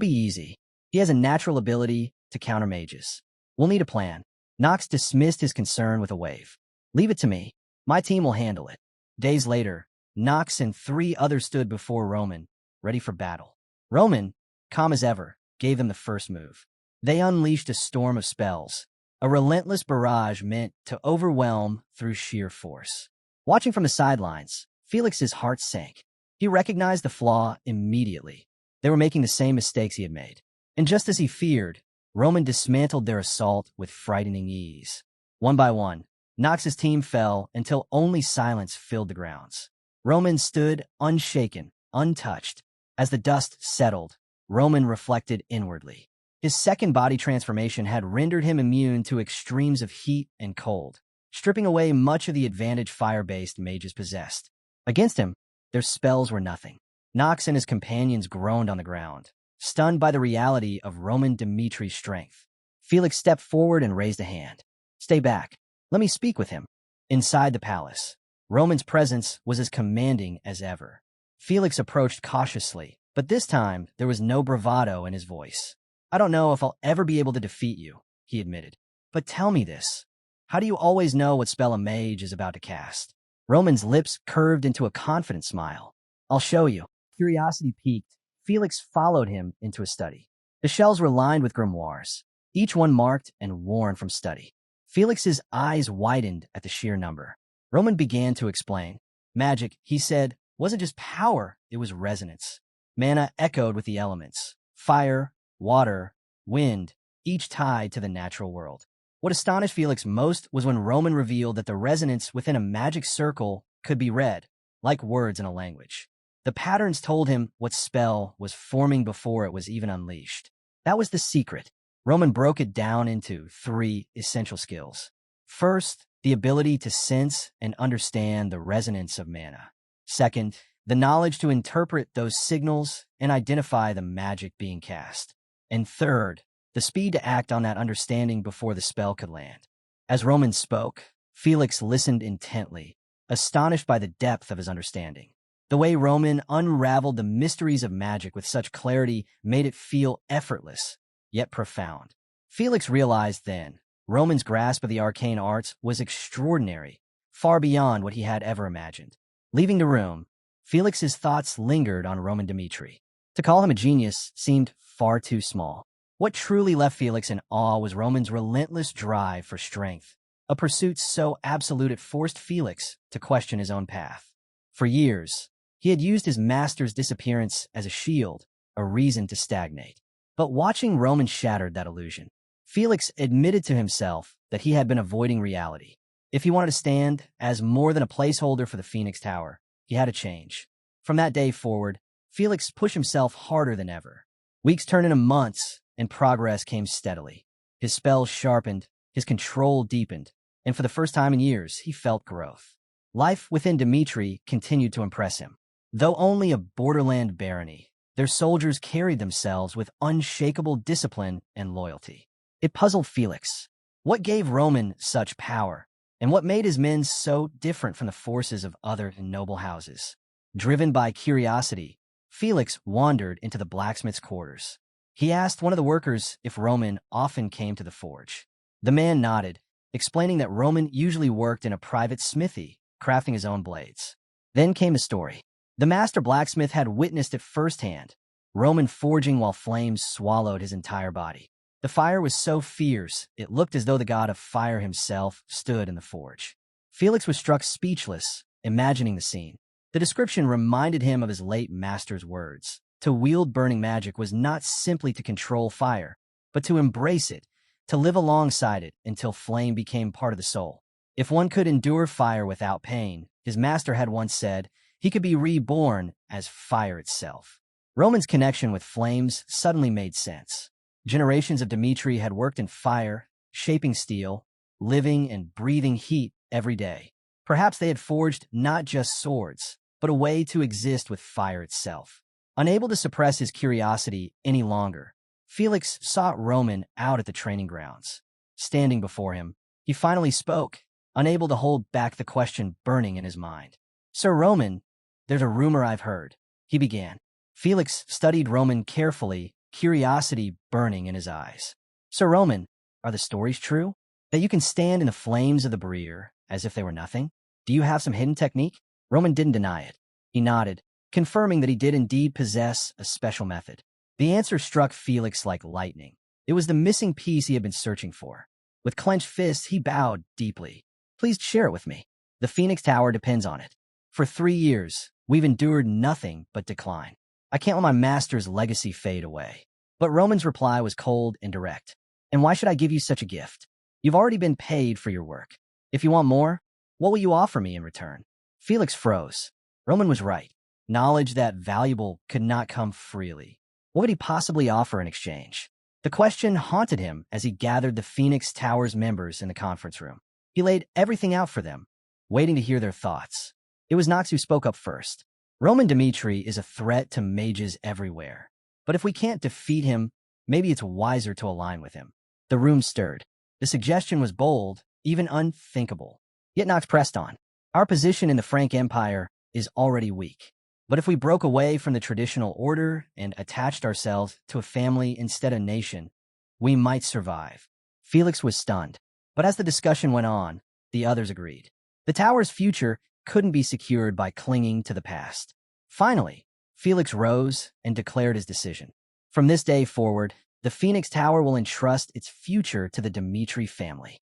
be easy. He has a natural ability to counter mages. We'll need a plan." Nox dismissed his concern with a wave. "Leave it to me. My team will handle it." Days later, Nox and 3 others stood before Roman, ready for battle. Roman, calm as ever, gave them the first move. They unleashed a storm of spells, a relentless barrage meant to overwhelm through sheer force. Watching from the sidelines, Felix's heart sank. He recognized the flaw immediately. They were making the same mistakes he had made. And just as he feared, Roman dismantled their assault with frightening ease. One by one, Nox's team fell until only silence filled the grounds. Roman stood unshaken, untouched. As the dust settled, Roman reflected inwardly. His second body transformation had rendered him immune to extremes of heat and cold, stripping away much of the advantage fire-based mages possessed. Against him, their spells were nothing. Nox and his companions groaned on the ground, stunned by the reality of Roman Dmitri's strength. Felix stepped forward and raised a hand. "Stay back. Let me speak with him." Inside the palace, Roman's presence was as commanding as ever. Felix approached cautiously, but this time there was no bravado in his voice. "I don't know if I'll ever be able to defeat you," he admitted. "But tell me this. How do you always know what spell a mage is about to cast?" Roman's lips curved into a confident smile. "I'll show you." Curiosity piqued, Felix followed him into a study. The shelves were lined with grimoires, each one marked and worn from study. Felix's eyes widened at the sheer number. Roman began to explain. Magic, he said, wasn't just power, it was resonance. Mana echoed with the elements. Fire, water, wind, each tied to the natural world. What astonished Felix most was when Roman revealed that the resonance within a magic circle could be read, like words in a language. The patterns told him what spell was forming before it was even unleashed. That was the secret. Roman broke it down into 3 essential skills. First, the ability to sense and understand the resonance of mana. Second, the knowledge to interpret those signals and identify the magic being cast. And third, the speed to act on that understanding before the spell could land. As Roman spoke, Felix listened intently, astonished by the depth of his understanding. The way Roman unraveled the mysteries of magic with such clarity made it feel effortless, yet profound. Felix realized then, Roman's grasp of the arcane arts was extraordinary, far beyond what he had ever imagined. Leaving the room, Felix's thoughts lingered on Roman Dmitri. To call him a genius seemed far too small. What truly left Felix in awe was Roman's relentless drive for strength, a pursuit so absolute it forced Felix to question his own path. For years, he had used his master's disappearance as a shield, a reason to stagnate. But watching Roman shattered that illusion, Felix admitted to himself that he had been avoiding reality. If he wanted to stand as more than a placeholder for the Phoenix Tower, he had to change. From that day forward, Felix pushed himself harder than ever. Weeks turned into months, and progress came steadily. His spells sharpened, his control deepened, and for the first time in years, he felt growth. Life within Dmitri continued to impress him. Though only a borderland barony, their soldiers carried themselves with unshakable discipline and loyalty. It puzzled Felix. What gave Roman such power, and what made his men so different from the forces of other noble houses? Driven by curiosity, Felix wandered into the blacksmith's quarters. He asked one of the workers if Roman often came to the forge. The man nodded, explaining that Roman usually worked in a private smithy, crafting his own blades. Then came the story. The master blacksmith had witnessed it firsthand, Roman forging while flames swallowed his entire body. The fire was so fierce, it looked as though the god of fire himself stood in the forge. Felix was struck speechless, imagining the scene. The description reminded him of his late master's words. To wield burning magic was not simply to control fire, but to embrace it, to live alongside it until flame became part of the soul. If one could endure fire without pain, his master had once said, he could be reborn as fire itself. Roman's connection with flames suddenly made sense. Generations of Dmitri had worked in fire, shaping steel, living and breathing heat every day. Perhaps they had forged not just swords, but a way to exist with fire itself. Unable to suppress his curiosity any longer, Felix sought Roman out at the training grounds. Standing before him, he finally spoke, unable to hold back the question burning in his mind. "Sir Roman, there's a rumor I've heard," he began. Felix studied Roman carefully, curiosity burning in his eyes. "Sir Roman, are the stories true? That you can stand in the flames of the brier as if they were nothing? Do you have some hidden technique?" Roman didn't deny it. He nodded, confirming that he did indeed possess a special method. The answer struck Felix like lightning. It was the missing piece he had been searching for. With clenched fists, he bowed deeply. "Please share it with me. The Phoenix Tower depends on it. For 3 years, we've endured nothing but decline. I can't let my master's legacy fade away." But Roman's reply was cold and direct. "And why should I give you such a gift? You've already been paid for your work. If you want more, what will you offer me in return?" Felix froze. Roman was right. Knowledge that valuable could not come freely. What would he possibly offer in exchange? The question haunted him as he gathered the Phoenix Tower's members in the conference room. He laid everything out for them, waiting to hear their thoughts. It was Nox who spoke up first. "Roman Dmitri is a threat to mages everywhere. But if we can't defeat him, maybe it's wiser to align with him." The room stirred. The suggestion was bold, even unthinkable. Yet Nox pressed on. "Our position in the Frank Empire is already weak. But if we broke away from the traditional order and attached ourselves to a family instead of a nation, we might survive." Felix was stunned. But as the discussion went on, the others agreed. The tower's future couldn't be secured by clinging to the past. Finally, Felix rose and declared his decision. From this day forward, the Phoenix Tower will entrust its future to the Dmitri family.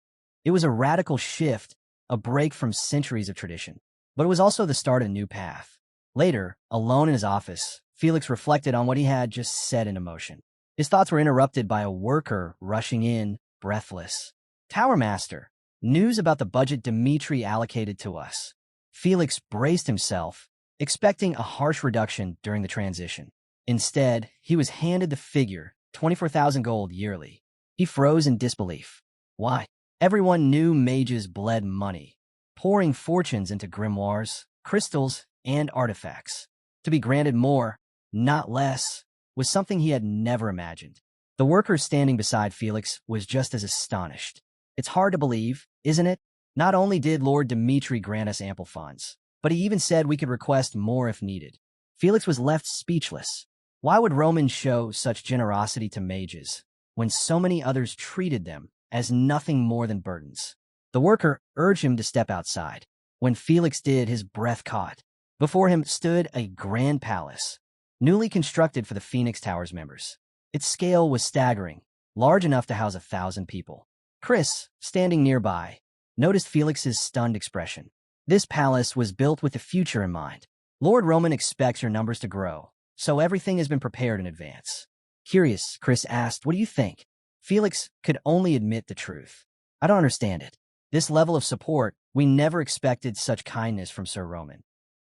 It was a radical shift, a break from centuries of tradition. But it was also the start of a new path. Later, alone in his office, Felix reflected on what he had just set into motion. His thoughts were interrupted by a worker rushing in, breathless. "Tower Master, news about the budget Dmitri allocated to us." Felix braced himself, expecting a harsh reduction during the transition. Instead, he was handed the figure, 24,000 gold yearly. He froze in disbelief. Why? Everyone knew mages bled money, pouring fortunes into grimoires, crystals, and artifacts. To be granted more, not less, was something he had never imagined. The worker standing beside Felix was just as astonished. "It's hard to believe, isn't it? Not only did Lord Dmitri grant us ample funds, but he even said we could request more if needed." Felix was left speechless. Why would Romans show such generosity to mages when so many others treated them as nothing more than burdens. The worker urged him to step outside. When Felix did, his breath caught. Before him stood a grand palace, newly constructed for the Phoenix Tower's members. Its scale was staggering, large enough to house 1,000 people. Chris, standing nearby, noticed Felix's stunned expression. This palace was built with the future in mind. Lord Roman expects your numbers to grow, so everything has been prepared in advance. Curious, Chris asked, "What do you think?" Felix could only admit the truth. "I don't understand it. This level of support, we never expected such kindness from Sir Roman."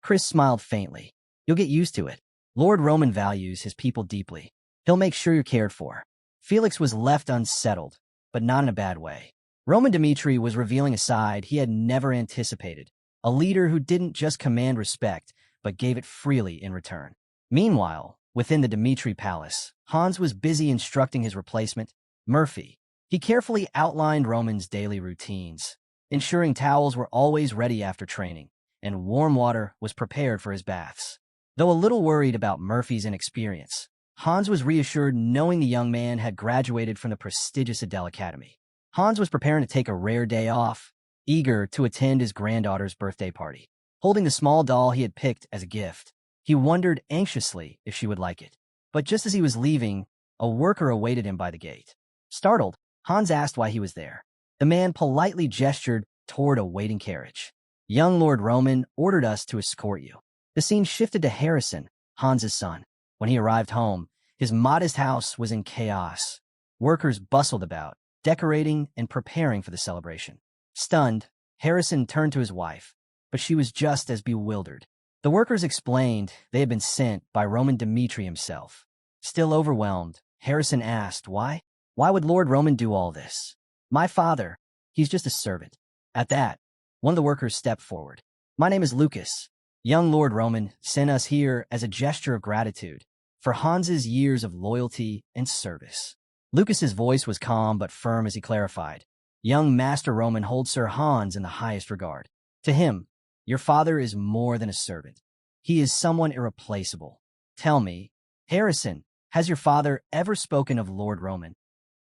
Chris smiled faintly. "You'll get used to it. Lord Roman values his people deeply. He'll make sure you're cared for." Felix was left unsettled, but not in a bad way. Roman Dmitri was revealing a side he had never anticipated, a leader who didn't just command respect, but gave it freely in return. Meanwhile, within the Dmitri palace, Hans was busy instructing his replacement, Murphy. He carefully outlined Roman's daily routines, ensuring towels were always ready after training, and warm water was prepared for his baths. Though a little worried about Murphy's inexperience, Hans was reassured knowing the young man had graduated from the prestigious Adele Academy. Hans was preparing to take a rare day off, eager to attend his granddaughter's birthday party. Holding the small doll he had picked as a gift, he wondered anxiously if she would like it. But just as he was leaving, a worker awaited him by the gate. Startled, Hans asked why he was there. The man politely gestured toward a waiting carriage. "Young Lord Roman ordered us to escort you." The scene shifted to Harrison, Hans's son. When he arrived home, his modest house was in chaos. Workers bustled about, decorating and preparing for the celebration. Stunned, Harrison turned to his wife, but she was just as bewildered. The workers explained they had been sent by Roman Dmitri himself. Still overwhelmed, Harrison asked, "Why? Why would Lord Roman do all this?" "My father, he's just a servant." At that, one of the workers stepped forward. "My name is Lucas. Young Lord Roman sent us here as a gesture of gratitude for Hans's years of loyalty and service." Lucas's voice was calm but firm as he clarified, "Young Master Roman holds Sir Hans in the highest regard. To him, your father is more than a servant. He is someone irreplaceable. Tell me, Harrison, has your father ever spoken of Lord Roman?"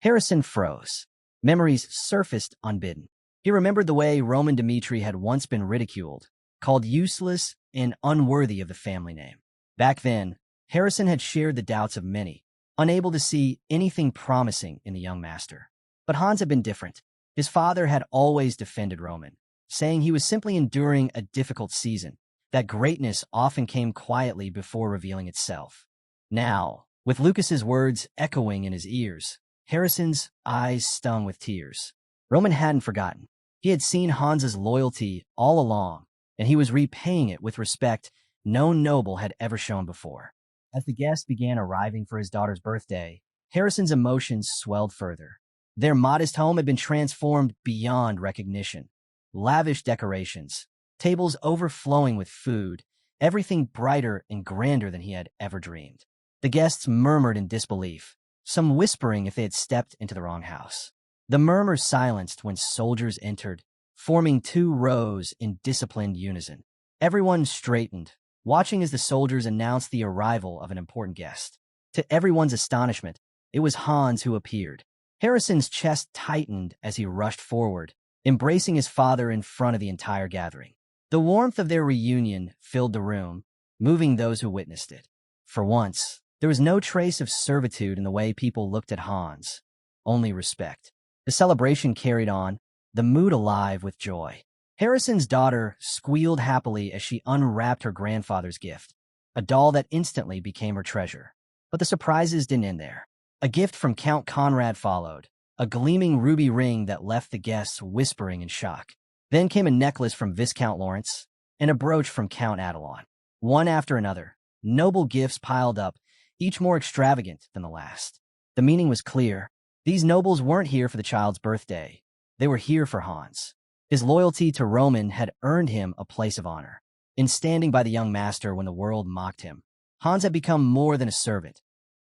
Harrison froze. Memories surfaced unbidden. He remembered the way Roman Dmitri had once been ridiculed, called useless and unworthy of the family name. Back then, Harrison had shared the doubts of many, unable to see anything promising in the young master. But Hans had been different. His father had always defended Roman, saying he was simply enduring a difficult season, that greatness often came quietly before revealing itself. Now, with Lucas's words echoing in his ears, Harrison's eyes stung with tears. Roman hadn't forgotten. He had seen Hans's loyalty all along, and he was repaying it with respect no noble had ever shown before. As the guests began arriving for his daughter's birthday, Harrison's emotions swelled further. Their modest home had been transformed beyond recognition. Lavish decorations, tables overflowing with food, everything brighter and grander than he had ever dreamed. The guests murmured in disbelief, some whispering if they had stepped into the wrong house. The murmurs silenced when soldiers entered, forming 2 rows in disciplined unison. Everyone straightened, watching as the soldiers announced the arrival of an important guest. To everyone's astonishment, it was Hans who appeared. Harrison's chest tightened as he rushed forward, embracing his father in front of the entire gathering. The warmth of their reunion filled the room, moving those who witnessed it. For once, there was no trace of servitude in the way people looked at Hans, only respect. The celebration carried on, the mood alive with joy. Harrison's daughter squealed happily as she unwrapped her grandfather's gift, a doll that instantly became her treasure. But the surprises didn't end there. A gift from Count Conrad followed, a gleaming ruby ring that left the guests whispering in shock. Then came a necklace from Viscount Lawrence and a brooch from Count Adelon. One after another, noble gifts piled up, each more extravagant than the last. The meaning was clear. These nobles weren't here for the child's birthday. They were here for Hans. His loyalty to Roman had earned him a place of honor. In standing by the young master when the world mocked him, Hans had become more than a servant.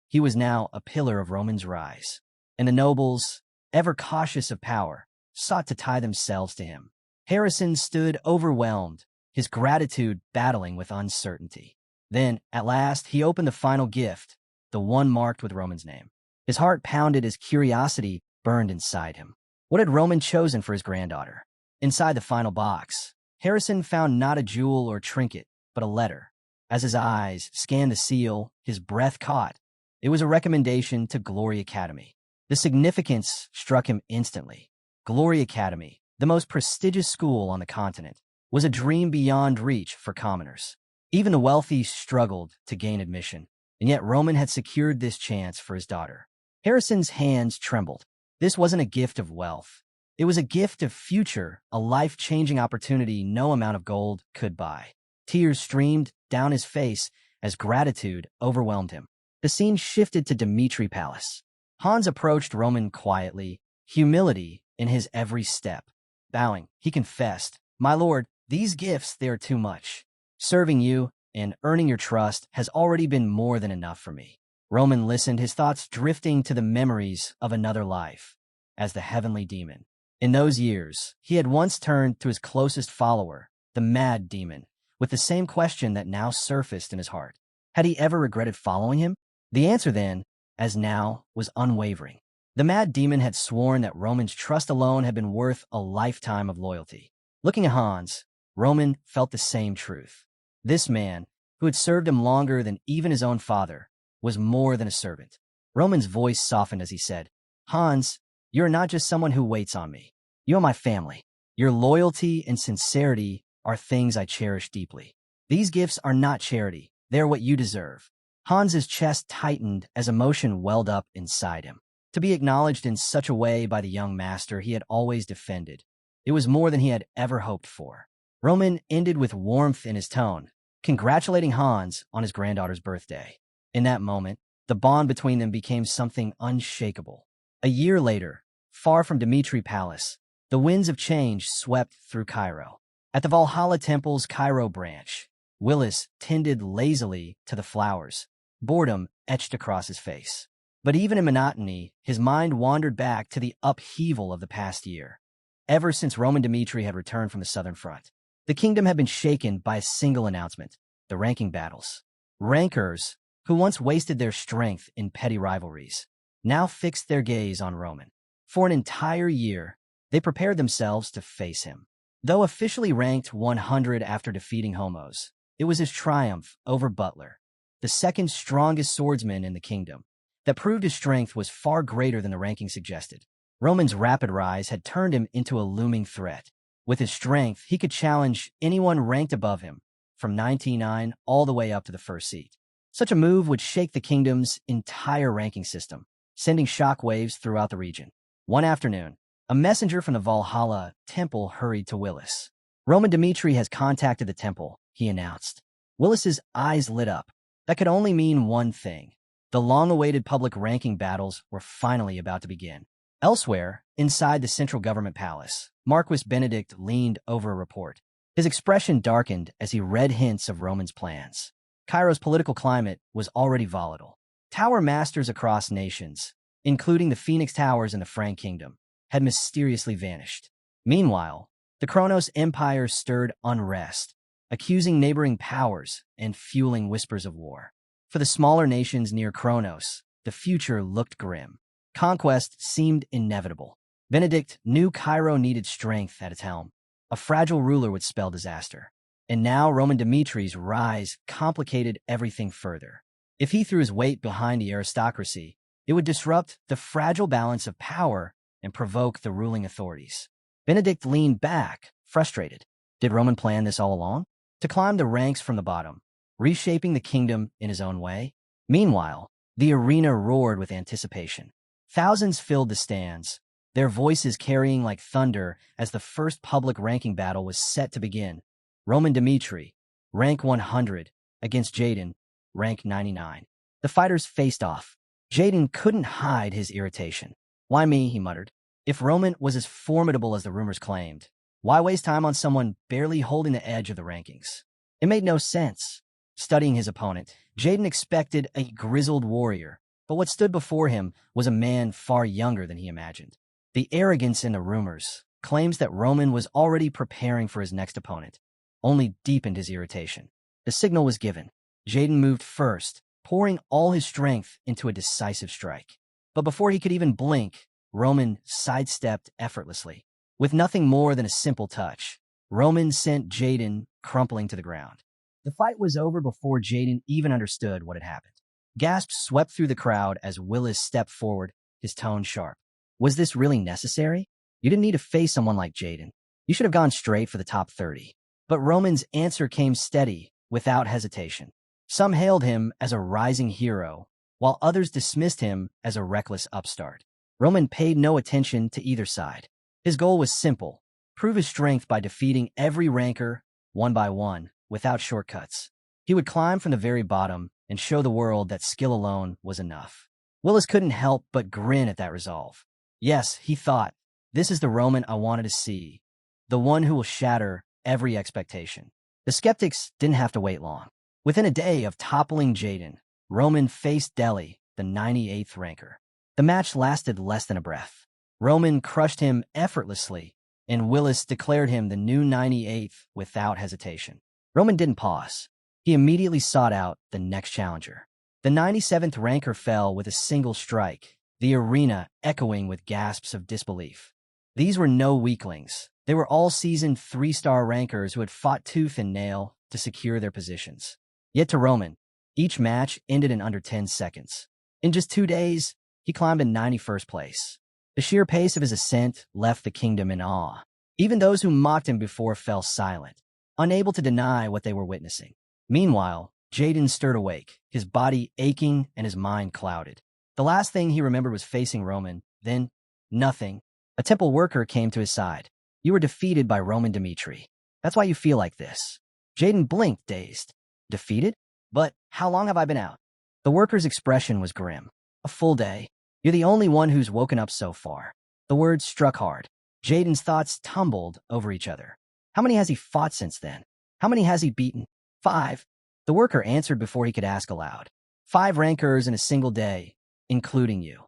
He was now a pillar of Roman's rise. And the nobles, ever cautious of power, sought to tie themselves to him. Harrison stood overwhelmed, his gratitude battling with uncertainty. Then, at last, he opened the final gift, the one marked with Roman's name. His heart pounded as curiosity burned inside him. What had Roman chosen for his granddaughter? Inside the final box, Harrison found not a jewel or trinket, but a letter. As his eyes scanned the seal, his breath caught. It was a recommendation to Glory Academy. The significance struck him instantly. Glory Academy, the most prestigious school on the continent, was a dream beyond reach for commoners. Even the wealthy struggled to gain admission, and yet Roman had secured this chance for his daughter. Harrison's hands trembled. This wasn't a gift of wealth. It was a gift of future, a life-changing opportunity no amount of gold could buy. Tears streamed down his face as gratitude overwhelmed him. The scene shifted to Dmitri Palace. Hans approached Roman quietly, humility in his every step. Bowing, he confessed, "My lord, these gifts, they are too much. Serving you and earning your trust has already been more than enough for me." Roman listened, his thoughts drifting to the memories of another life, as the heavenly demon. In those years, he had once turned to his closest follower, the mad demon, with the same question that now surfaced in his heart. Had he ever regretted following him? The answer then, as now, was unwavering. The mad demon had sworn that Roman's trust alone had been worth a lifetime of loyalty. Looking at Hans, Roman felt the same truth. This man, who had served him longer than even his own father, was more than a servant. Roman's voice softened as he said, "Hans, you are not just someone who waits on me. You are my family. Your loyalty and sincerity are things I cherish deeply. These gifts are not charity. They are what you deserve." Hans's chest tightened as emotion welled up inside him. To be acknowledged in such a way by the young master he had always defended, it was more than he had ever hoped for. Roman ended with warmth in his tone, congratulating Hans on his granddaughter's birthday. In that moment, the bond between them became something unshakable. A year later, far from Dmitri Palace, the winds of change swept through Cairo. At the Valhalla Temple's Cairo branch, Willis tended lazily to the flowers, boredom etched across his face. But even in monotony, his mind wandered back to the upheaval of the past year. Ever since Roman Dmitri had returned from the Southern Front, the kingdom had been shaken by a single announcement: the ranking battles. Rankers, who once wasted their strength in petty rivalries, now fixed their gaze on Roman. For an entire year, they prepared themselves to face him. Though officially ranked 100 after defeating Homos, it was his triumph over Butler, the second strongest swordsman in the kingdom, that proved his strength was far greater than the ranking suggested. Roman's rapid rise had turned him into a looming threat. With his strength, he could challenge anyone ranked above him, from 99 all the way up to the first seat. Such a move would shake the kingdom's entire ranking system, sending shockwaves throughout the region. One afternoon, a messenger from the Valhalla temple hurried to Willis. "Roman Dmitri has contacted the temple," he announced. Willis's eyes lit up. That could only mean one thing. The long-awaited public ranking battles were finally about to begin. Elsewhere, inside the central government palace, Marquis Benedict leaned over a report. His expression darkened as he read hints of Roman's plans. Cairo's political climate was already volatile. Tower masters across nations, including the Phoenix Towers in the Frank Kingdom, had mysteriously vanished. Meanwhile, the Kronos Empire stirred unrest, accusing neighboring powers and fueling whispers of war. For the smaller nations near Kronos, the future looked grim. Conquest seemed inevitable. Benedict knew Cairo needed strength at its helm. A fragile ruler would spell disaster. And now Roman Dimitri's rise complicated everything further. If he threw his weight behind the aristocracy, it would disrupt the fragile balance of power and provoke the ruling authorities. Benedict leaned back, frustrated. Did Roman plan this all along? To climb the ranks from the bottom, reshaping the kingdom in his own way? Meanwhile, the arena roared with anticipation. Thousands filled the stands, their voices carrying like thunder as the first public ranking battle was set to begin. Roman Dmitri, rank 100, against Jaden, rank 99. The fighters faced off. Jaden couldn't hide his irritation. "Why me?" he muttered. If Roman was as formidable as the rumors claimed, why waste time on someone barely holding the edge of the rankings? It made no sense. Studying his opponent, Jaden expected a grizzled warrior, but what stood before him was a man far younger than he imagined. The arrogance in the rumors, claims that Roman was already preparing for his next opponent, only deepened his irritation. The signal was given. Jaden moved first, pouring all his strength into a decisive strike. But before he could even blink, Roman sidestepped effortlessly. With nothing more than a simple touch, Roman sent Jaden crumpling to the ground. The fight was over before Jaden even understood what had happened. Gasps swept through the crowd as Willis stepped forward, his tone sharp. Was this really necessary? You didn't need to face someone like Jaden. You should have gone straight for the top 30. But Roman's answer came steady, without hesitation. Some hailed him as a rising hero, while others dismissed him as a reckless upstart. Roman paid no attention to either side. His goal was simple: prove his strength by defeating every ranker, one by one, without shortcuts. He would climb from the very bottom and show the world that skill alone was enough. Willis couldn't help but grin at that resolve. Yes, he thought, this is the Roman I wanted to see, the one who will shatter every expectation. The skeptics didn't have to wait long. Within a day of toppling Jaden, Roman faced Delhi, the 98th ranker. The match lasted less than a breath. Roman crushed him effortlessly, and Willis declared him the new 98th without hesitation. Roman didn't pause. He immediately sought out the next challenger. The 97th ranker fell with a single strike, the arena echoing with gasps of disbelief. These were no weaklings. They were all seasoned 3-star rankers who had fought tooth and nail to secure their positions. Yet to Roman, each match ended in under 10 seconds. In just 2 days, he climbed to 91st place. The sheer pace of his ascent left the kingdom in awe. Even those who mocked him before fell silent, unable to deny what they were witnessing. Meanwhile, Jaden stirred awake, his body aching and his mind clouded. The last thing he remembered was facing Roman, then nothing. A temple worker came to his side. You were defeated by Roman Dmitri. That's why you feel like this. Jaden blinked, dazed. Defeated? But how long have I been out? The worker's expression was grim. A full day. You're the only one who's woken up so far. The words struck hard. Jaden's thoughts tumbled over each other. How many has he fought since then? How many has he beaten? 5. The worker answered before he could ask aloud. 5 rankers in a single day, including you.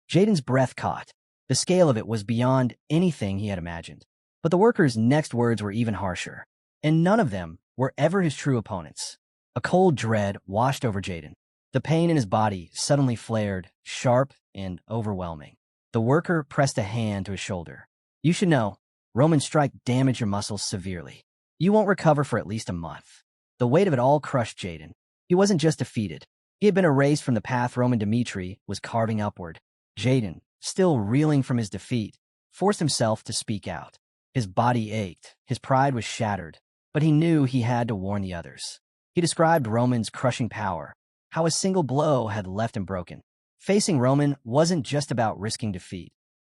Jaden's breath caught. The scale of it was beyond anything he had imagined. But the worker's next words were even harsher. And none of them were ever his true opponents. A cold dread washed over Jaden. The pain in his body suddenly flared, sharp and overwhelming. The worker pressed a hand to his shoulder. You should know, Roman's strike damaged your muscles severely. You won't recover for at least a month. The weight of it all crushed Jaden. He wasn't just defeated. He had been erased from the path Roman Dmitri was carving upward. Jaden, still reeling from his defeat, forced himself to speak out. His body ached, his pride was shattered, but he knew he had to warn the others. He described Roman's crushing power, how a single blow had left him broken. Facing Roman wasn't just about risking defeat.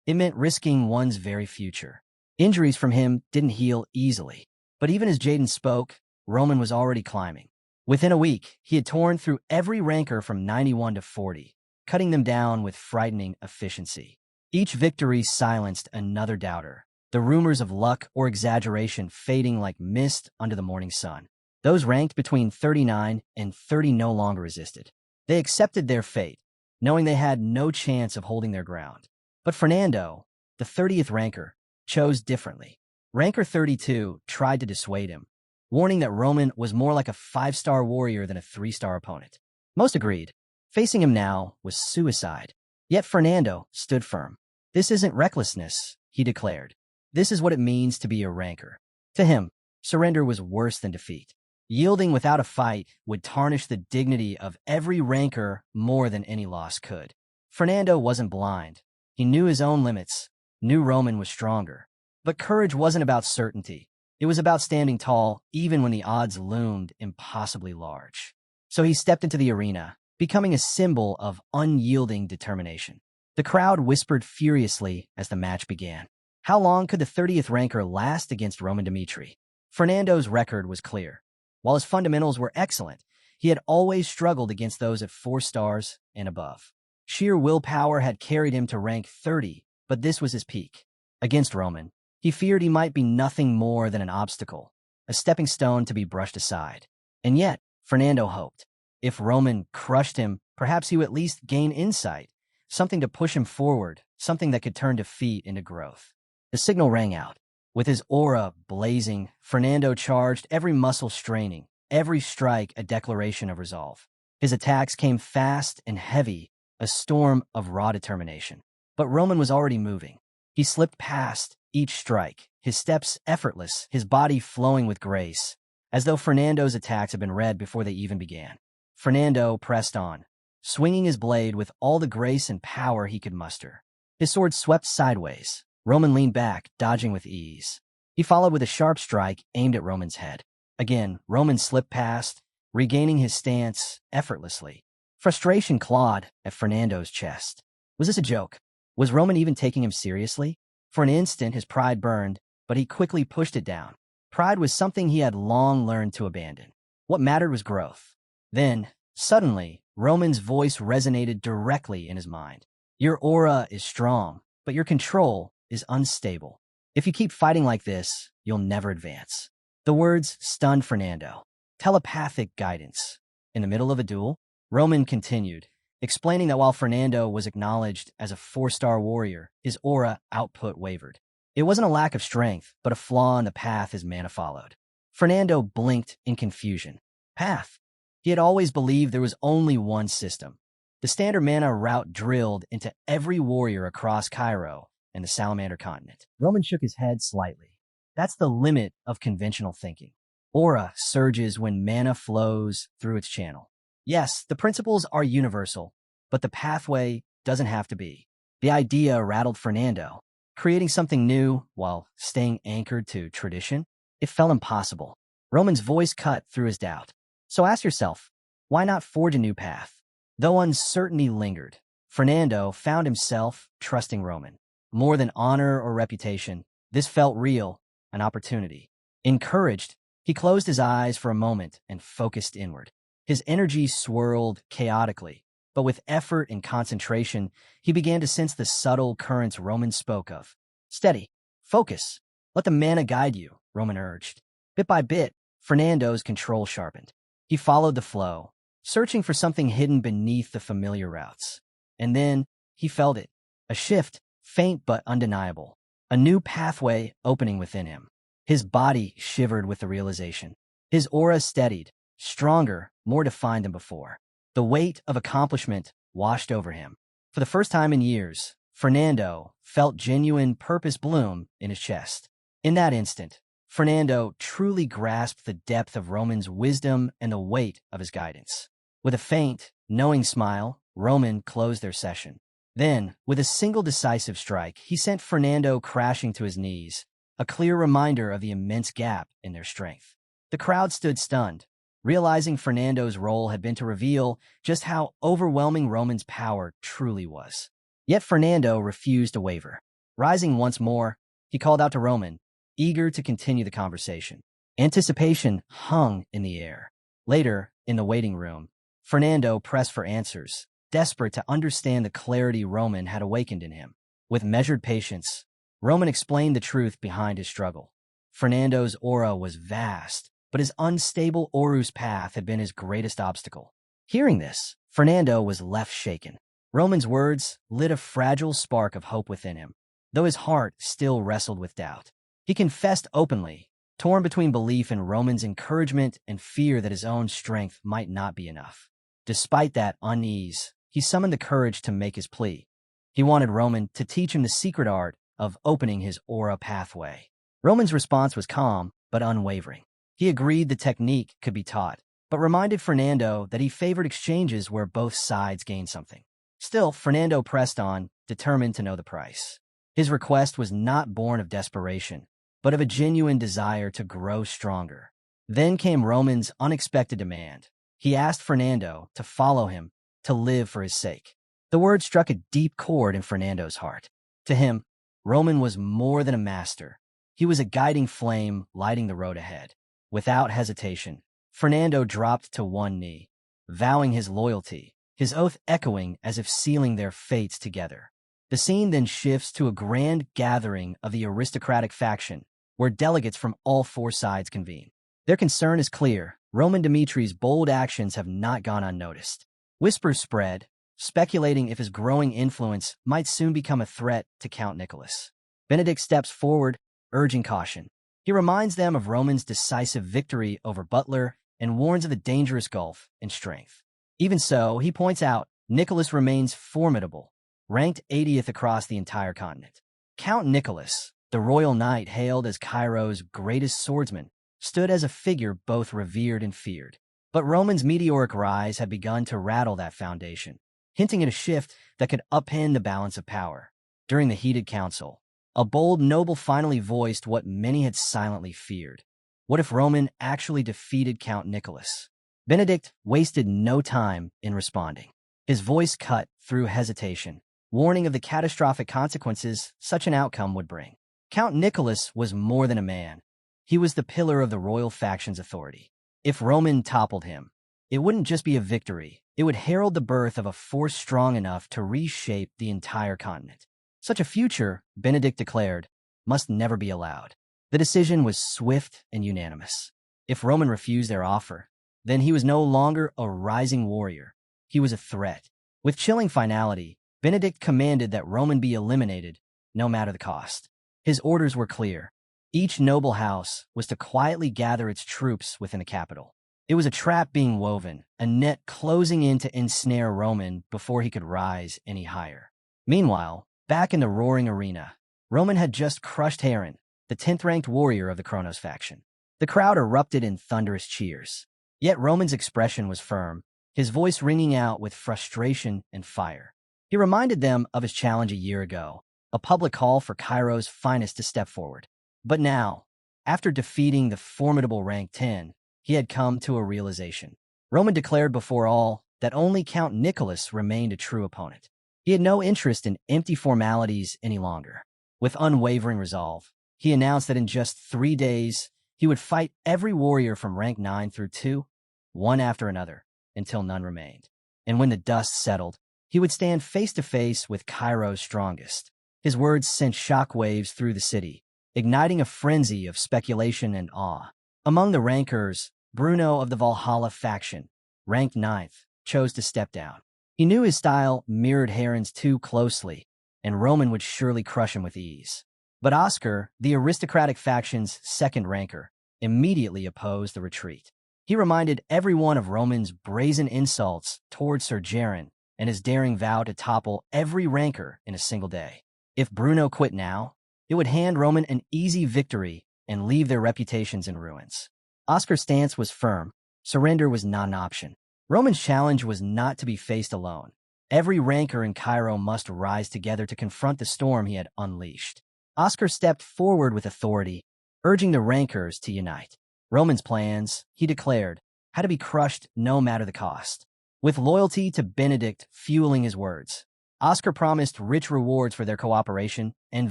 It meant risking one's very future. Injuries from him didn't heal easily. But even as Jaden spoke, Roman was already climbing. Within a week, he had torn through every ranker from 91 to 40, cutting them down with frightening efficiency. Each victory silenced another doubter, the rumors of luck or exaggeration fading like mist under the morning sun. Those ranked between 39 and 30 no longer resisted. They accepted their fate, knowing they had no chance of holding their ground. But Fernando, the 30th ranker, chose differently. Ranker 32 tried to dissuade him, warning that Roman was more like a 5-star warrior than a 3-star opponent. Most agreed. Facing him now was suicide. Yet Fernando stood firm. This isn't recklessness, he declared. This is what it means to be a ranker. To him, surrender was worse than defeat. Yielding without a fight would tarnish the dignity of every ranker more than any loss could. Fernando wasn't blind. He knew his own limits, knew Roman was stronger. But courage wasn't about certainty. It was about standing tall even when the odds loomed impossibly large. So he stepped into the arena, becoming a symbol of unyielding determination. The crowd whispered furiously as the match began. How long could the 30th ranker last against Roman Dmitri? Fernando's record was clear. While his fundamentals were excellent, he had always struggled against those at 4 stars and above. Sheer willpower had carried him to rank 30, but this was his peak. Against Roman, he feared he might be nothing more than an obstacle, a stepping stone to be brushed aside. And yet, Fernando hoped. If Roman crushed him, perhaps he would at least gain insight, something to push him forward, something that could turn defeat into growth. The signal rang out. With his aura blazing, Fernando charged, every muscle straining, every strike a declaration of resolve. His attacks came fast and heavy, a storm of raw determination. But Roman was already moving. He slipped past each strike, his steps effortless, his body flowing with grace, as though Fernando's attacks had been read before they even began. Fernando pressed on, swinging his blade with all the grace and power he could muster. His sword swept sideways. Roman leaned back, dodging with ease. He followed with a sharp strike aimed at Roman's head. Again, Roman slipped past, regaining his stance effortlessly. Frustration clawed at Fernando's chest. Was this a joke? Was Roman even taking him seriously? For an instant, his pride burned, but he quickly pushed it down. Pride was something he had long learned to abandon. What mattered was growth. Then, suddenly, Roman's voice resonated directly in his mind. Your aura is strong, but your control is unstable. If you keep fighting like this, you'll never advance. The words stunned Fernando. Telepathic guidance. In the middle of a duel, Roman continued, explaining that while Fernando was acknowledged as a 4-star warrior, his aura output wavered. It wasn't a lack of strength, but a flaw in the path his mana followed. Fernando blinked in confusion. Path? He had always believed there was only one system. The standard mana route drilled into every warrior across Cairo and the Salamander continent. Roman shook his head slightly. That's the limit of conventional thinking. Aura surges when mana flows through its channel. Yes, the principles are universal, but the pathway doesn't have to be. The idea rattled Fernando. Creating something new while staying anchored to tradition, it felt impossible. Roman's voice cut through his doubt. So ask yourself, why not forge a new path? Though uncertainty lingered, Fernando found himself trusting Roman. More than honor or reputation, this felt real, an opportunity. Encouraged, he closed his eyes for a moment and focused inward. His energy swirled chaotically, but with effort and concentration, he began to sense the subtle currents Roman spoke of. Steady. Focus. Let the mana guide you, Roman urged. Bit by bit, Fernando's control sharpened. He followed the flow, searching for something hidden beneath the familiar routes. And then, he felt it. A shift, faint but undeniable. A new pathway opening within him. His body shivered with the realization. His aura steadied, stronger, more defined than before. The weight of accomplishment washed over him. For the first time in years, Fernando felt genuine purpose bloom in his chest. In that instant, Fernando truly grasped the depth of Roman's wisdom and the weight of his guidance. With a faint, knowing smile, Roman closed their session. Then, with a single decisive strike, he sent Fernando crashing to his knees, a clear reminder of the immense gap in their strength. The crowd stood stunned, realizing Fernando's role had been to reveal just how overwhelming Roman's power truly was. Yet Fernando refused to waver. Rising once more, he called out to Roman, eager to continue the conversation. Anticipation hung in the air. Later, in the waiting room, Fernando pressed for answers, desperate to understand the clarity Roman had awakened in him. With measured patience, Roman explained the truth behind his struggle. Fernando's aura was vast, but his unstable Horus path had been his greatest obstacle. Hearing this, Fernando was left shaken. Roman's words lit a fragile spark of hope within him, though his heart still wrestled with doubt. He confessed openly, torn between belief in Roman's encouragement and fear that his own strength might not be enough. Despite that unease, he summoned the courage to make his plea. He wanted Roman to teach him the secret art of opening his aura pathway. Roman's response was calm, but unwavering. He agreed the technique could be taught, but reminded Fernando that he favored exchanges where both sides gained something. Still, Fernando pressed on, determined to know the price. His request was not born of desperation, but of a genuine desire to grow stronger. Then came Roman's unexpected demand. He asked Fernando to follow him, to live for his sake. The word struck a deep chord in Fernando's heart. To him, Roman was more than a master. He was a guiding flame lighting the road ahead. Without hesitation, Fernando dropped to one knee, vowing his loyalty, his oath echoing as if sealing their fates together. The scene then shifts to a grand gathering of the aristocratic faction, where delegates from all four sides convene. Their concern is clear. Roman Dmitri's bold actions have not gone unnoticed. Whispers spread, speculating if his growing influence might soon become a threat to Count Nicholas. Benedict steps forward, urging caution. He reminds them of Roman's decisive victory over Butler and warns of the dangerous gulf in strength. Even so, he points out, Nicholas remains formidable. ranked 80th across the entire continent. Count Nicholas, the royal knight hailed as Cairo's greatest swordsman, stood as a figure both revered and feared. But Roman's meteoric rise had begun to rattle that foundation, hinting at a shift that could upend the balance of power. During the heated council, a bold noble finally voiced what many had silently feared. What if Roman actually defeated Count Nicholas? Benedict wasted no time in responding. His voice cut through hesitation, warning of the catastrophic consequences such an outcome would bring. Count Nicholas was more than a man. He was the pillar of the royal faction's authority. If Roman toppled him, it wouldn't just be a victory, it would herald the birth of a force strong enough to reshape the entire continent. Such a future, Benedict declared, must never be allowed. The decision was swift and unanimous. If Roman refused their offer, then he was no longer a rising warrior. He was a threat. With chilling finality, Benedict commanded that Roman be eliminated, no matter the cost. His orders were clear. Each noble house was to quietly gather its troops within the capital. It was a trap being woven, a net closing in to ensnare Roman before he could rise any higher. Meanwhile, back in the roaring arena, Roman had just crushed Heron, the 10th-ranked warrior of the Kronos faction. The crowd erupted in thunderous cheers. Yet Roman's expression was firm, his voice ringing out with frustration and fire. He reminded them of his challenge a year ago, a public call for Cairo's finest to step forward. But now, after defeating the formidable rank 10, he had come to a realization. Roman declared before all that only Count Nicholas remained a true opponent. He had no interest in empty formalities any longer. With unwavering resolve, he announced that in just 3 days, he would fight every warrior from rank 9 through 2, one after another, until none remained. And when the dust settled, he would stand face to face with Cairo's strongest. His words sent shockwaves through the city, igniting a frenzy of speculation and awe. Among the rankers, Bruno of the Valhalla faction, ranked 9th, chose to step down. He knew his style mirrored Heron's too closely, and Roman would surely crush him with ease. But Oscar, the aristocratic faction's second ranker, immediately opposed the retreat. He reminded everyone of Roman's brazen insults toward Sir Jaren and his daring vow to topple every ranker in a single day. If Bruno quit now, it would hand Roman an easy victory and leave their reputations in ruins. Oscar's stance was firm. Surrender was not an option. Roman's challenge was not to be faced alone. Every ranker in Cairo must rise together to confront the storm he had unleashed. Oscar stepped forward with authority, urging the rankers to unite. Roman's plans, he declared, had to be crushed no matter the cost. With loyalty to Benedict fueling his words, Oscar promised rich rewards for their cooperation and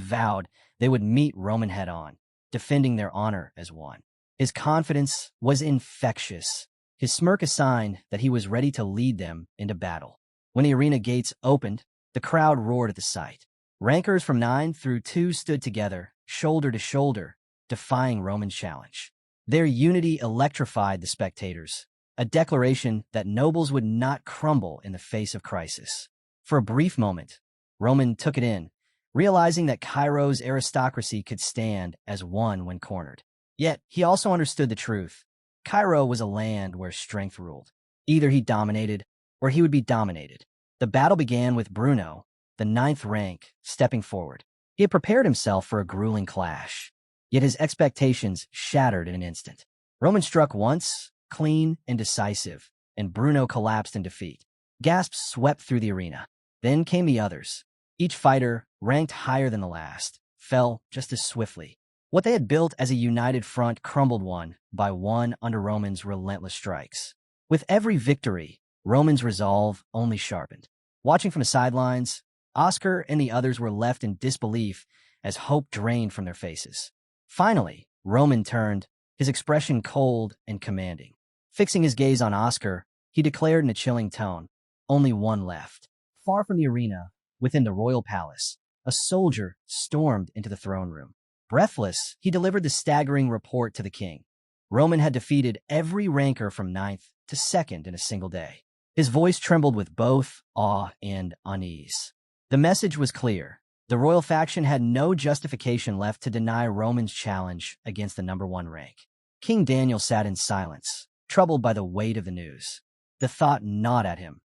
vowed they would meet Roman head-on, defending their honor as one. His confidence was infectious. His smirk a sign that he was ready to lead them into battle. When the arena gates opened, the crowd roared at the sight. Rankers from 9 through 2 stood together, shoulder to shoulder, defying Roman's challenge. Their unity electrified the spectators, a declaration that nobles would not crumble in the face of crisis. For a brief moment, Roman took it in, realizing that Cairo's aristocracy could stand as one when cornered. Yet, he also understood the truth. Cairo was a land where strength ruled. Either he dominated, or he would be dominated. The battle began with Bruno, the 9th rank, stepping forward. He had prepared himself for a grueling clash, yet his expectations shattered in an instant. Roman struck once, clean and decisive, and Bruno collapsed in defeat. Gasps swept through the arena. Then came the others. Each fighter, ranked higher than the last, fell just as swiftly. What they had built as a united front crumbled one by one under Roman's relentless strikes. With every victory, Roman's resolve only sharpened. Watching from the sidelines, Oscar and the others were left in disbelief as hope drained from their faces. Finally, Roman turned, his expression cold and commanding. Fixing his gaze on Oscar, he declared in a chilling tone, "Only one left." Far from the arena, within the royal palace, a soldier stormed into the throne room. Breathless, he delivered the staggering report to the king. Roman had defeated every ranker from 9th to 2nd in a single day. His voice trembled with both awe and unease. The message was clear. The royal faction had no justification left to deny Roman's challenge against the number 1 rank. King Daniel sat in silence, troubled by the weight of the news. The thought gnawed at him.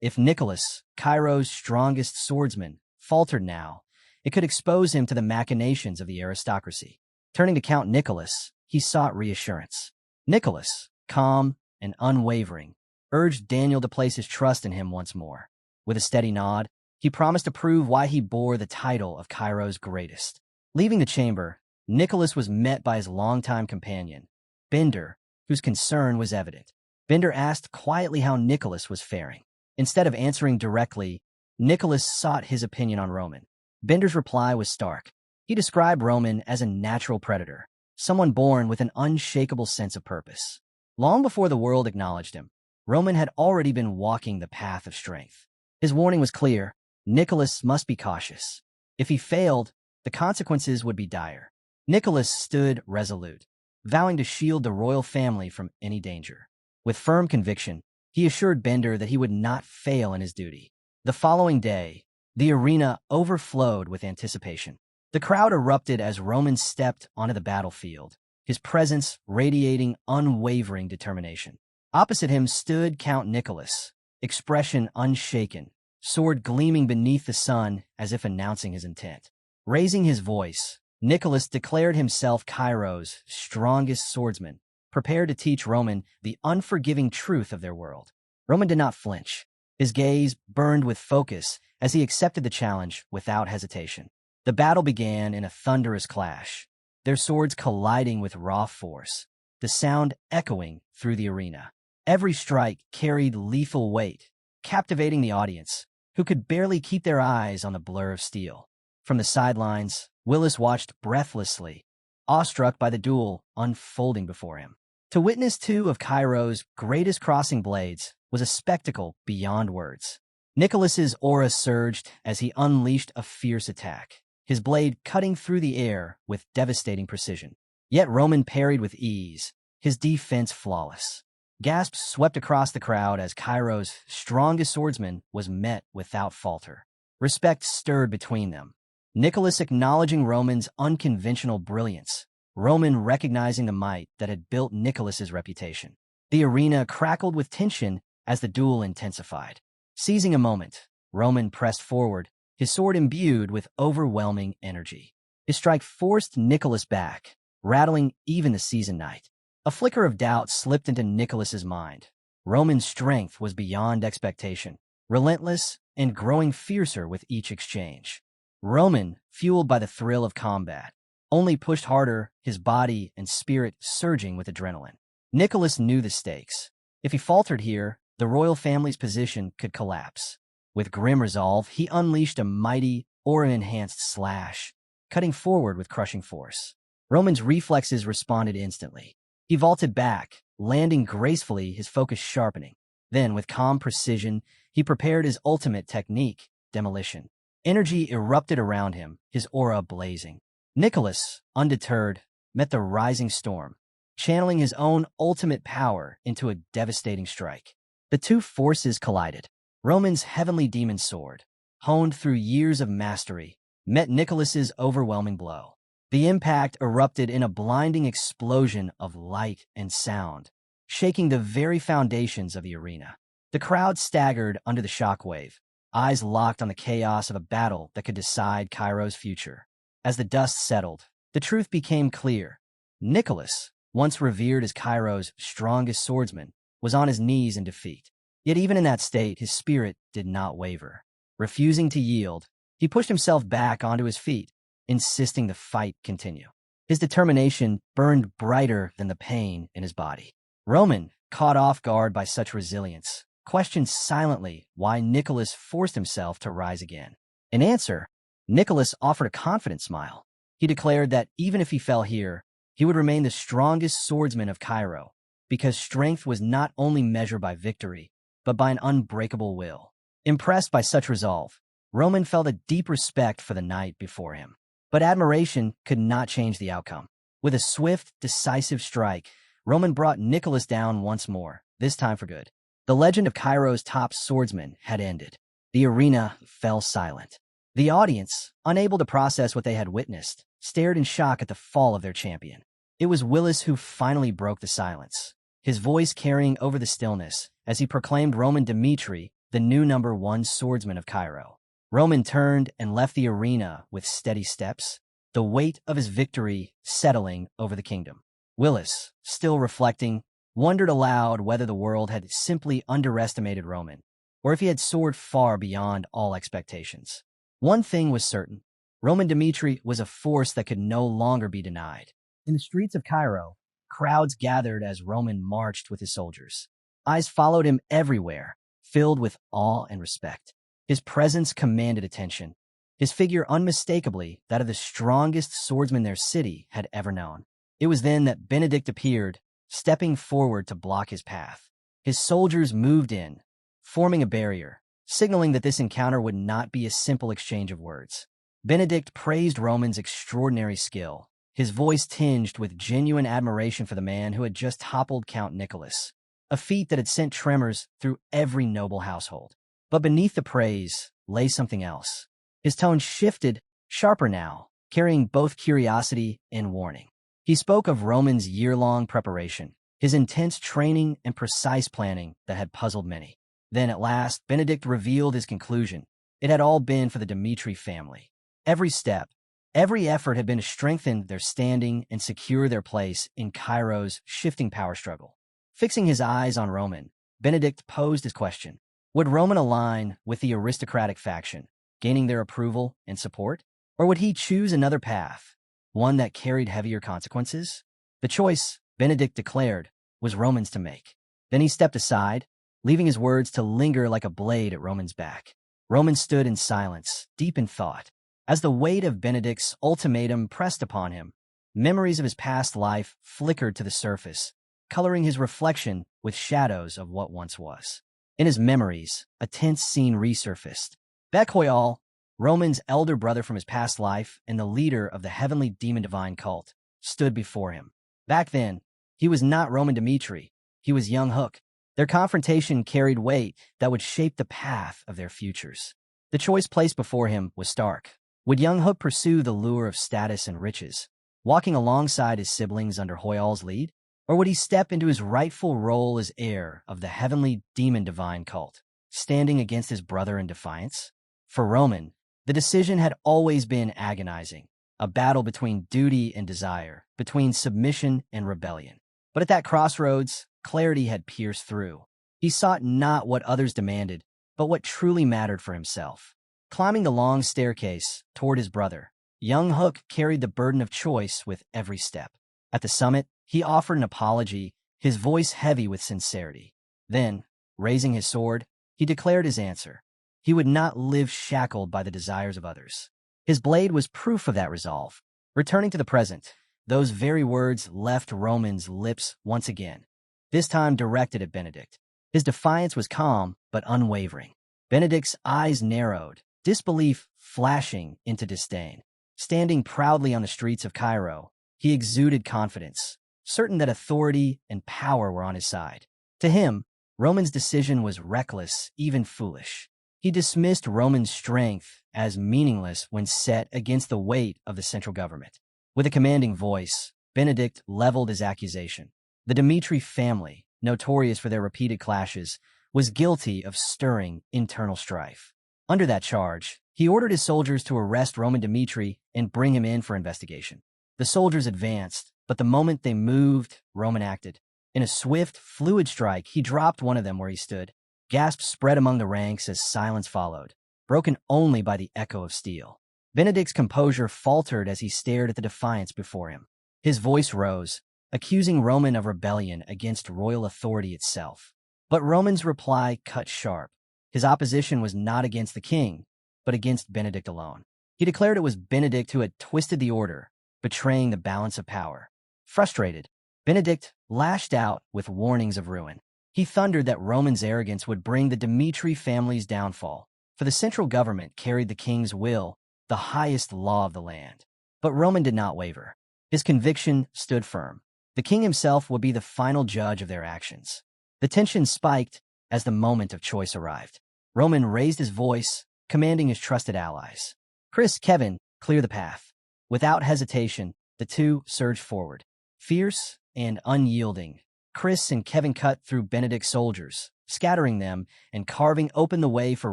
If Nicholas, Cairo's strongest swordsman, faltered now, it could expose him to the machinations of the aristocracy. Turning to Count Nicholas, he sought reassurance. Nicholas, calm and unwavering, urged Daniel to place his trust in him once more. With a steady nod, he promised to prove why he bore the title of Cairo's greatest. Leaving the chamber, Nicholas was met by his longtime companion, Bender, whose concern was evident. Bender asked quietly how Nicholas was faring. Instead of answering directly, Nicholas sought his opinion on Roman. Bender's reply was stark. He described Roman as a natural predator, someone born with an unshakable sense of purpose. Long before the world acknowledged him, Roman had already been walking the path of strength. His warning was clear: Nicholas must be cautious. If he failed, the consequences would be dire. Nicholas stood resolute, vowing to shield the royal family from any danger. With firm conviction, he assured Bender that he would not fail in his duty. The following day, the arena overflowed with anticipation. The crowd erupted as Roman stepped onto the battlefield, his presence radiating unwavering determination. Opposite him stood Count Nicholas, expression unshaken, sword gleaming beneath the sun as if announcing his intent. Raising his voice, Nicholas declared himself Cairo's strongest swordsman, prepared to teach Roman the unforgiving truth of their world. Roman did not flinch. His gaze burned with focus as he accepted the challenge without hesitation. The battle began in a thunderous clash, their swords colliding with raw force, the sound echoing through the arena. Every strike carried lethal weight, captivating the audience, who could barely keep their eyes on the blur of steel. From the sidelines, Willis watched breathlessly, awestruck by the duel unfolding before him. To witness two of Cairo's greatest crossing blades was a spectacle beyond words. Nicholas's aura surged as he unleashed a fierce attack, his blade cutting through the air with devastating precision. Yet Roman parried with ease, his defense flawless. Gasps swept across the crowd as Cairo's strongest swordsman was met without falter. Respect stirred between them, Nicholas acknowledging Roman's unconventional brilliance, Roman recognizing the might that had built Nicholas's reputation. The arena crackled with tension as the duel intensified. Seizing a moment, Roman pressed forward, his sword imbued with overwhelming energy. His strike forced Nicholas back, rattling even the seasoned knight. A flicker of doubt slipped into Nicholas's mind. Roman's strength was beyond expectation, relentless and growing fiercer with each exchange. Roman, fueled by the thrill of combat, only pushed harder, his body and spirit surging with adrenaline. Nicholas knew the stakes. If he faltered here, the royal family's position could collapse. With grim resolve, he unleashed a mighty, aura-enhanced slash, cutting forward with crushing force. Roman's reflexes responded instantly. He vaulted back, landing gracefully, his focus sharpening. Then, with calm precision, he prepared his ultimate technique, demolition. Energy erupted around him, his aura blazing. Nicholas, undeterred, met the rising storm, channeling his own ultimate power into a devastating strike. The two forces collided. Roman's heavenly demon sword, honed through years of mastery, met Nicholas's overwhelming blow. The impact erupted in a blinding explosion of light and sound, shaking the very foundations of the arena. The crowd staggered under the shockwave, eyes locked on the chaos of a battle that could decide Cairo's future. As the dust settled, the truth became clear. Nicholas, once revered as Cairo's strongest swordsman, was on his knees in defeat. Yet even in that state, his spirit did not waver. Refusing to yield, he pushed himself back onto his feet, insisting the fight continue. His determination burned brighter than the pain in his body. Roman, caught off guard by such resilience, questioned silently why Nicholas forced himself to rise again. In answer, Nicholas offered a confident smile. He declared that even if he fell here, he would remain the strongest swordsman of Cairo, because strength was not only measured by victory, but by an unbreakable will. Impressed by such resolve, Roman felt a deep respect for the knight before him. But admiration could not change the outcome. With a swift, decisive strike, Roman brought Nicholas down once more, this time for good. The legend of Cairo's top swordsman had ended. The arena fell silent. The audience, unable to process what they had witnessed, stared in shock at the fall of their champion. It was Willis who finally broke the silence, his voice carrying over the stillness as he proclaimed Roman Dmitri the new #1 swordsman of Cairo. Roman turned and left the arena with steady steps, the weight of his victory settling over the kingdom. Willis, still reflecting, wondered aloud whether the world had simply underestimated Roman, or if he had soared far beyond all expectations. One thing was certain: Roman Dmitri was a force that could no longer be denied. In the streets of Cairo, crowds gathered as Roman marched with his soldiers. Eyes followed him everywhere, filled with awe and respect. His presence commanded attention, his figure unmistakably that of the strongest swordsman their city had ever known. It was then that Benedict appeared, stepping forward to block his path. His soldiers moved in, forming a barrier, signaling that this encounter would not be a simple exchange of words. Benedict praised Roman's extraordinary skill, his voice tinged with genuine admiration for the man who had just toppled Count Nicholas, a feat that had sent tremors through every noble household. But beneath the praise lay something else. His tone shifted, sharper now, carrying both curiosity and warning. He spoke of Roman's year-long preparation, his intense training and precise planning that had puzzled many. Then at last, Benedict revealed his conclusion. It had all been for the Dmitri family. Every step, every effort had been to strengthen their standing and secure their place in Cairo's shifting power struggle. Fixing his eyes on Roman, Benedict posed his question. Would Roman align with the aristocratic faction, gaining their approval and support? Or would he choose another path, one that carried heavier consequences? The choice, Benedict declared, was Roman's to make. Then he stepped aside, leaving his words to linger like a blade at Roman's back. Roman stood in silence, deep in thought. As the weight of Benedict's ultimatum pressed upon him, memories of his past life flickered to the surface, coloring his reflection with shadows of what once was. In his memories, a tense scene resurfaced. Bekhoyal, Roman's elder brother from his past life and the leader of the heavenly demon divine cult, stood before him. Back then, he was not Roman Dmitri, he was young Hook. Their confrontation carried weight that would shape the path of their futures. The choice placed before him was stark. Would young Hook pursue the lure of status and riches, walking alongside his siblings under Hoyal's lead? Or would he step into his rightful role as heir of the heavenly demon divine cult, standing against his brother in defiance? For Roman, the decision had always been agonizing, a battle between duty and desire, between submission and rebellion. But at that crossroads, clarity had pierced through. He sought not what others demanded, but what truly mattered for himself. Climbing the long staircase toward his brother, young Hook carried the burden of choice with every step. At the summit, he offered an apology, his voice heavy with sincerity. Then, raising his sword, he declared his answer. He would not live shackled by the desires of others. His blade was proof of that resolve. Returning to the present, those very words left Roman's lips once again, this time directed at Benedict. His defiance was calm but unwavering. Benedict's eyes narrowed, disbelief flashing into disdain. Standing proudly on the streets of Cairo, he exuded confidence, certain that authority and power were on his side. To him, Roman's decision was reckless, even foolish. He dismissed Roman's strength as meaningless when set against the weight of the central government. With a commanding voice, Benedict leveled his accusation. The Dmitri family, notorious for their repeated clashes, was guilty of stirring internal strife. Under that charge, he ordered his soldiers to arrest Roman Dmitri and bring him in for investigation. The soldiers advanced, but the moment they moved, Roman acted. In a swift, fluid strike, he dropped one of them where he stood. Gasps spread among the ranks as silence followed, broken only by the echo of steel. Benedict's composure faltered as he stared at the defiance before him. His voice rose, accusing Roman of rebellion against royal authority itself. But Roman's reply cut sharp. His opposition was not against the king, but against Benedict alone. He declared it was Benedict who had twisted the order, betraying the balance of power. Frustrated, Benedict lashed out with warnings of ruin. He thundered that Roman's arrogance would bring the Dmitri family's downfall, for the central government carried the king's will, the highest law of the land. But Roman did not waver. His conviction stood firm. The king himself would be the final judge of their actions. The tension spiked as the moment of choice arrived. Roman raised his voice, commanding his trusted allies. Chris, Kevin, clear the path. Without hesitation, the two surged forward. Fierce and unyielding, Chris and Kevin cut through Benedict's soldiers, scattering them and carving open the way for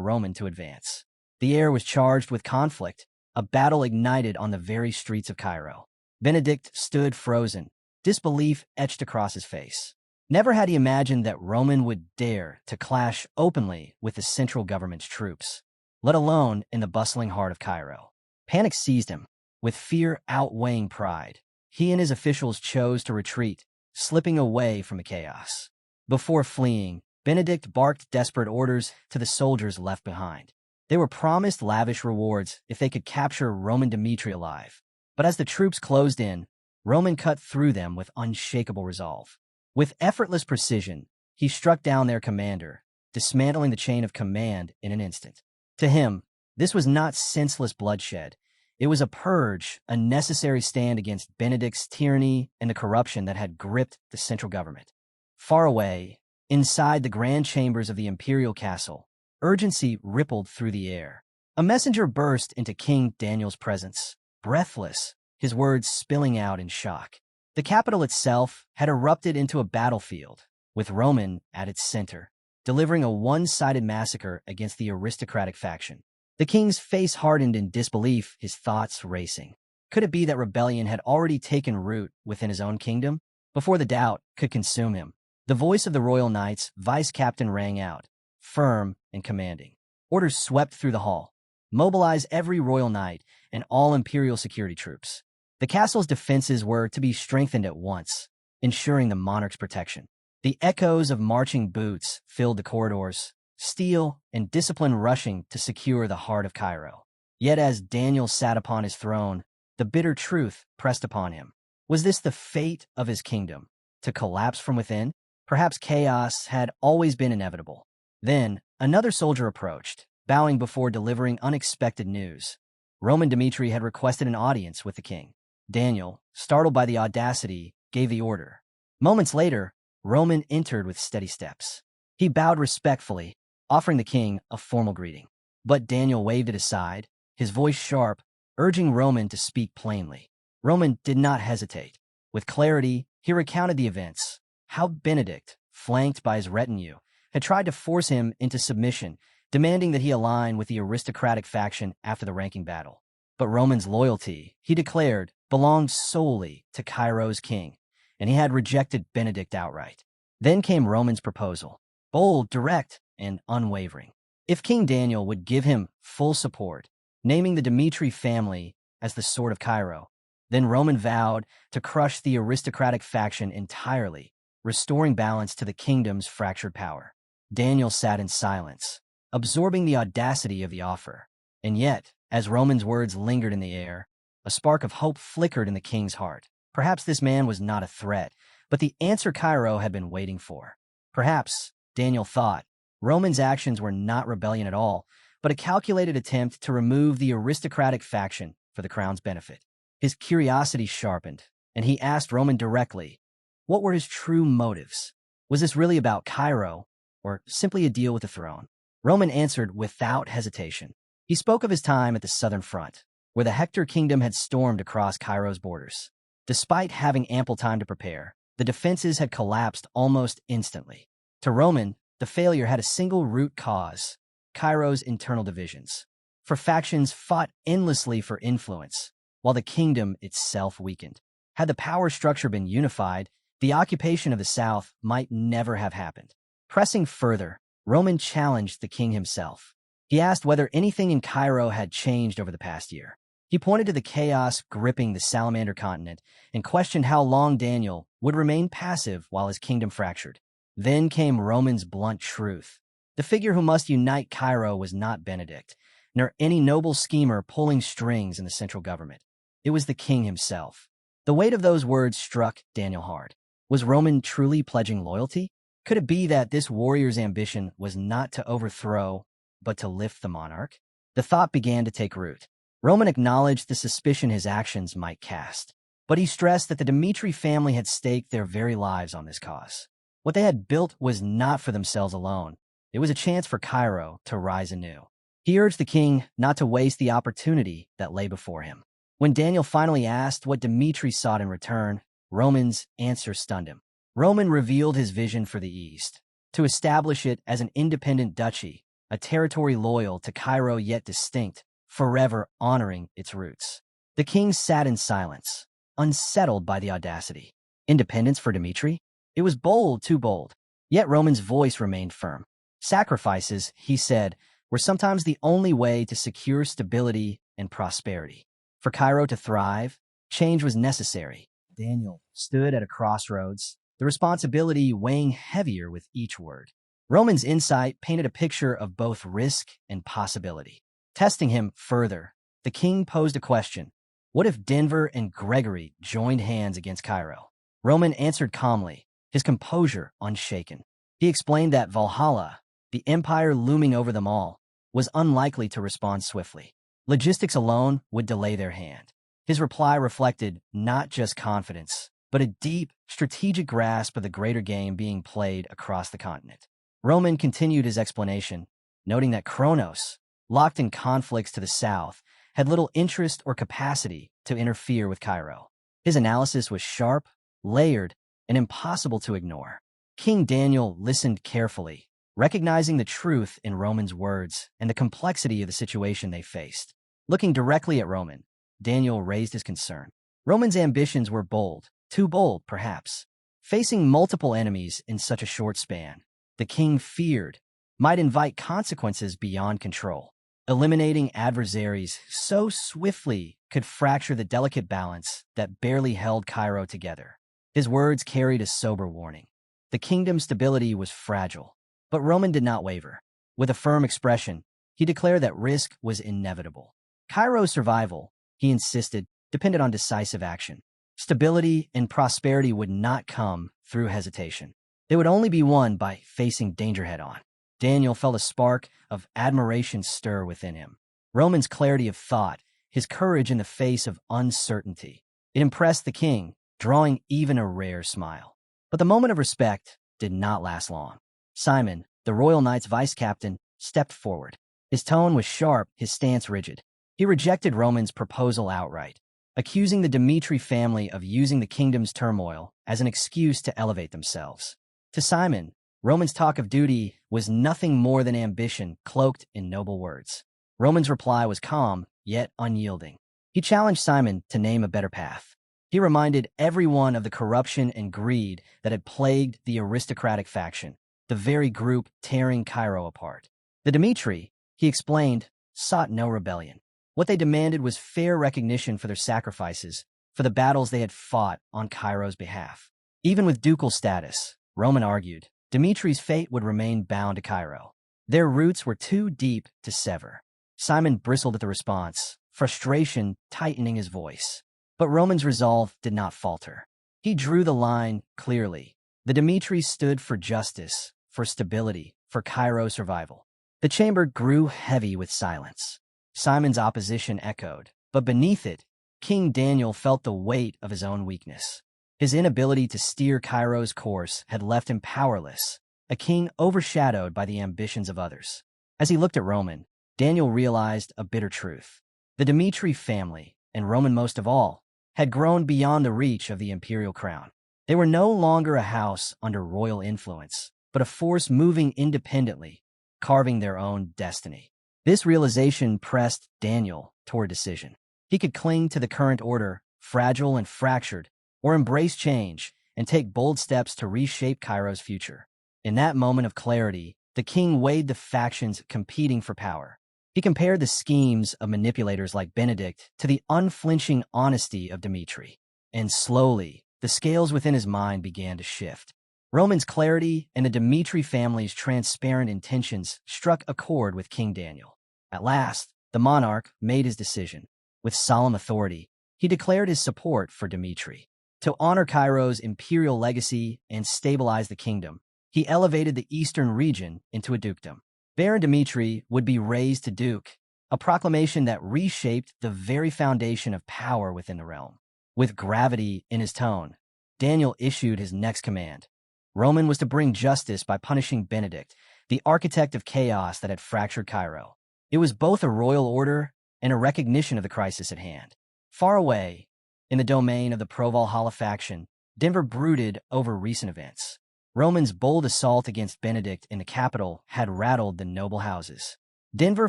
Roman to advance. The air was charged with conflict. A battle ignited on the very streets of Cairo. Benedict stood frozen, disbelief etched across his face. Never had he imagined that Roman would dare to clash openly with the central government's troops, let alone in the bustling heart of Cairo. Panic seized him, with fear outweighing pride. He and his officials chose to retreat, slipping away from the chaos. Before fleeing, Benedict barked desperate orders to the soldiers left behind. They were promised lavish rewards if they could capture Roman Dmitri alive. But as the troops closed in, Roman cut through them with unshakable resolve. With effortless precision, he struck down their commander, dismantling the chain of command in an instant. To him, this was not senseless bloodshed. It was a purge, a necessary stand against Benedict's tyranny and the corruption that had gripped the central government. Far away, inside the grand chambers of the imperial castle, urgency rippled through the air. A messenger burst into King Daniel's presence, breathless, his words spilling out in shock. The capital itself had erupted into a battlefield, with Roman at its center, delivering a one-sided massacre against the aristocratic faction. The king's face hardened in disbelief, his thoughts racing. Could it be that rebellion had already taken root within his own kingdom? Before the doubt could consume him, the voice of the royal knight's vice captain rang out, firm and commanding. Orders swept through the hall. Mobilize every royal knight and all imperial security troops. The castle's defenses were to be strengthened at once, ensuring the monarch's protection. The echoes of marching boots filled the corridors, steel and discipline rushing to secure the heart of Cairo. Yet as Daniel sat upon his throne, the bitter truth pressed upon him. Was this the fate of his kingdom, to collapse from within? Perhaps chaos had always been inevitable. Then, another soldier approached, bowing before delivering unexpected news. Roman Dmitri had requested an audience with the king. Daniel, startled by the audacity, gave the order. Moments later, Roman entered with steady steps. He bowed respectfully, offering the king a formal greeting. But Daniel waved it aside, his voice sharp, urging Roman to speak plainly. Roman did not hesitate. With clarity, he recounted the events, how Benedict, flanked by his retinue, had tried to force him into submission, demanding that he align with the aristocratic faction after the ranking battle. But Roman's loyalty, he declared, belonged solely to Cairo's king, and he had rejected Benedict outright. Then came Roman's proposal, bold, direct, and unwavering. If King Daniel would give him full support, naming the Dmitri family as the sword of Cairo, then Roman vowed to crush the aristocratic faction entirely, restoring balance to the kingdom's fractured power. Daniel sat in silence, absorbing the audacity of the offer. And yet, as Roman's words lingered in the air, a spark of hope flickered in the king's heart. Perhaps this man was not a threat, but the answer Cairo had been waiting for. Perhaps, Daniel thought, Roman's actions were not rebellion at all, but a calculated attempt to remove the aristocratic faction for the crown's benefit. His curiosity sharpened, and he asked Roman directly, what were his true motives? Was this really about Cairo, or simply a deal with the throne? Roman answered without hesitation. He spoke of his time at the southern front, where the Hector kingdom had stormed across Cairo's borders. Despite having ample time to prepare, the defenses had collapsed almost instantly. To Roman, the failure had a single root cause: Cairo's internal divisions. For factions fought endlessly for influence, while the kingdom itself weakened. Had the power structure been unified, the occupation of the south might never have happened. Pressing further, Roman challenged the king himself. He asked whether anything in Cairo had changed over the past year. He pointed to the chaos gripping the Salamander continent and questioned how long Daniel would remain passive while his kingdom fractured. Then came Roman's blunt truth. The figure who must unite Cairo was not Benedict, nor any noble schemer pulling strings in the central government. It was the king himself. The weight of those words struck Daniel hard. Was Roman truly pledging loyalty? Could it be that this warrior's ambition was not to overthrow, but to lift the monarch? The thought began to take root. Roman acknowledged the suspicion his actions might cast, but he stressed that the Dmitri family had staked their very lives on this cause. What they had built was not for themselves alone. It was a chance for Cairo to rise anew. He urged the king not to waste the opportunity that lay before him. When Daniel finally asked what Dmitri sought in return, Roman's answer stunned him. Roman revealed his vision for the East, to establish it as an independent duchy, a territory loyal to Cairo yet distinct, forever honoring its roots. The king sat in silence, unsettled by the audacity. Independence for Dmitri? It was bold, too bold. Yet Roman's voice remained firm. Sacrifices, he said, were sometimes the only way to secure stability and prosperity. For Cairo to thrive, change was necessary. Daniel stood at a crossroads, the responsibility weighing heavier with each word. Roman's insight painted a picture of both risk and possibility. Testing him further, the king posed a question. What if Denver and Gregory joined hands against Cairo? Roman answered calmly, his composure unshaken. He explained that Valhalla, the empire looming over them all, was unlikely to respond swiftly. Logistics alone would delay their hand. His reply reflected not just confidence, but a deep, strategic grasp of the greater game being played across the continent. Roman continued his explanation, noting that Kronos, locked in conflicts to the south, had little interest or capacity to interfere with Cairo. His analysis was sharp, layered, and impossible to ignore. King Daniel listened carefully, recognizing the truth in Roman's words and the complexity of the situation they faced. Looking directly at Roman, Daniel raised his concern. Roman's ambitions were bold, too bold, perhaps. Facing multiple enemies in such a short span, the king feared might invite consequences beyond control. Eliminating adversaries so swiftly could fracture the delicate balance that barely held Cairo together. His words carried a sober warning. The kingdom's stability was fragile, but Roman did not waver. With a firm expression, he declared that risk was inevitable. Cairo's survival, he insisted, depended on decisive action. Stability and prosperity would not come through hesitation. They would only be won by facing danger head-on. Daniel felt a spark of admiration stir within him. Roman's clarity of thought, his courage in the face of uncertainty. It impressed the king, drawing even a rare smile. But the moment of respect did not last long. Simon, the Royal Knight's vice-captain, stepped forward. His tone was sharp, his stance rigid. He rejected Roman's proposal outright, accusing the Dmitri family of using the kingdom's turmoil as an excuse to elevate themselves. To Simon, Roman's talk of duty was nothing more than ambition cloaked in noble words. Roman's reply was calm, yet unyielding. He challenged Simon to name a better path. He reminded everyone of the corruption and greed that had plagued the aristocratic faction, the very group tearing Cairo apart. The Dmitri, he explained, sought no rebellion. What they demanded was fair recognition for their sacrifices, for the battles they had fought on Cairo's behalf. Even with ducal status, Roman argued, Dmitri's fate would remain bound to Cairo. Their roots were too deep to sever. Simon bristled at the response, frustration tightening his voice. But Roman's resolve did not falter. He drew the line clearly. The Dmitri stood for justice, for stability, for Cairo's survival. The chamber grew heavy with silence. Simon's opposition echoed, but beneath it, King Daniel felt the weight of his own weakness. His inability to steer Cairo's course had left him powerless, a king overshadowed by the ambitions of others. As he looked at Roman, Daniel realized a bitter truth. The Dmitri family, and Roman most of all, had grown beyond the reach of the imperial crown. They were no longer a house under royal influence, but a force moving independently, carving their own destiny. This realization pressed Daniel toward decision. He could cling to the current order, fragile and fractured, or embrace change and take bold steps to reshape Cairo's future. In that moment of clarity, the king weighed the factions competing for power. He compared the schemes of manipulators like Benedict to the unflinching honesty of Dmitri. And slowly, the scales within his mind began to shift. Roman's clarity and the Dmitri family's transparent intentions struck a chord with King Daniel. At last, the monarch made his decision. With solemn authority, he declared his support for Dmitri. To honor Cairo's imperial legacy and stabilize the kingdom, he elevated the eastern region into a dukedom. Baron Dmitri would be raised to duke, a proclamation that reshaped the very foundation of power within the realm. With gravity in his tone, Daniel issued his next command. Roman was to bring justice by punishing Benedict, the architect of chaos that had fractured Cairo. It was both a royal order and a recognition of the crisis at hand. Far away, in the domain of the pro-Valhalla faction, Denver brooded over recent events. Roman's bold assault against Benedict in the capital had rattled the noble houses. Denver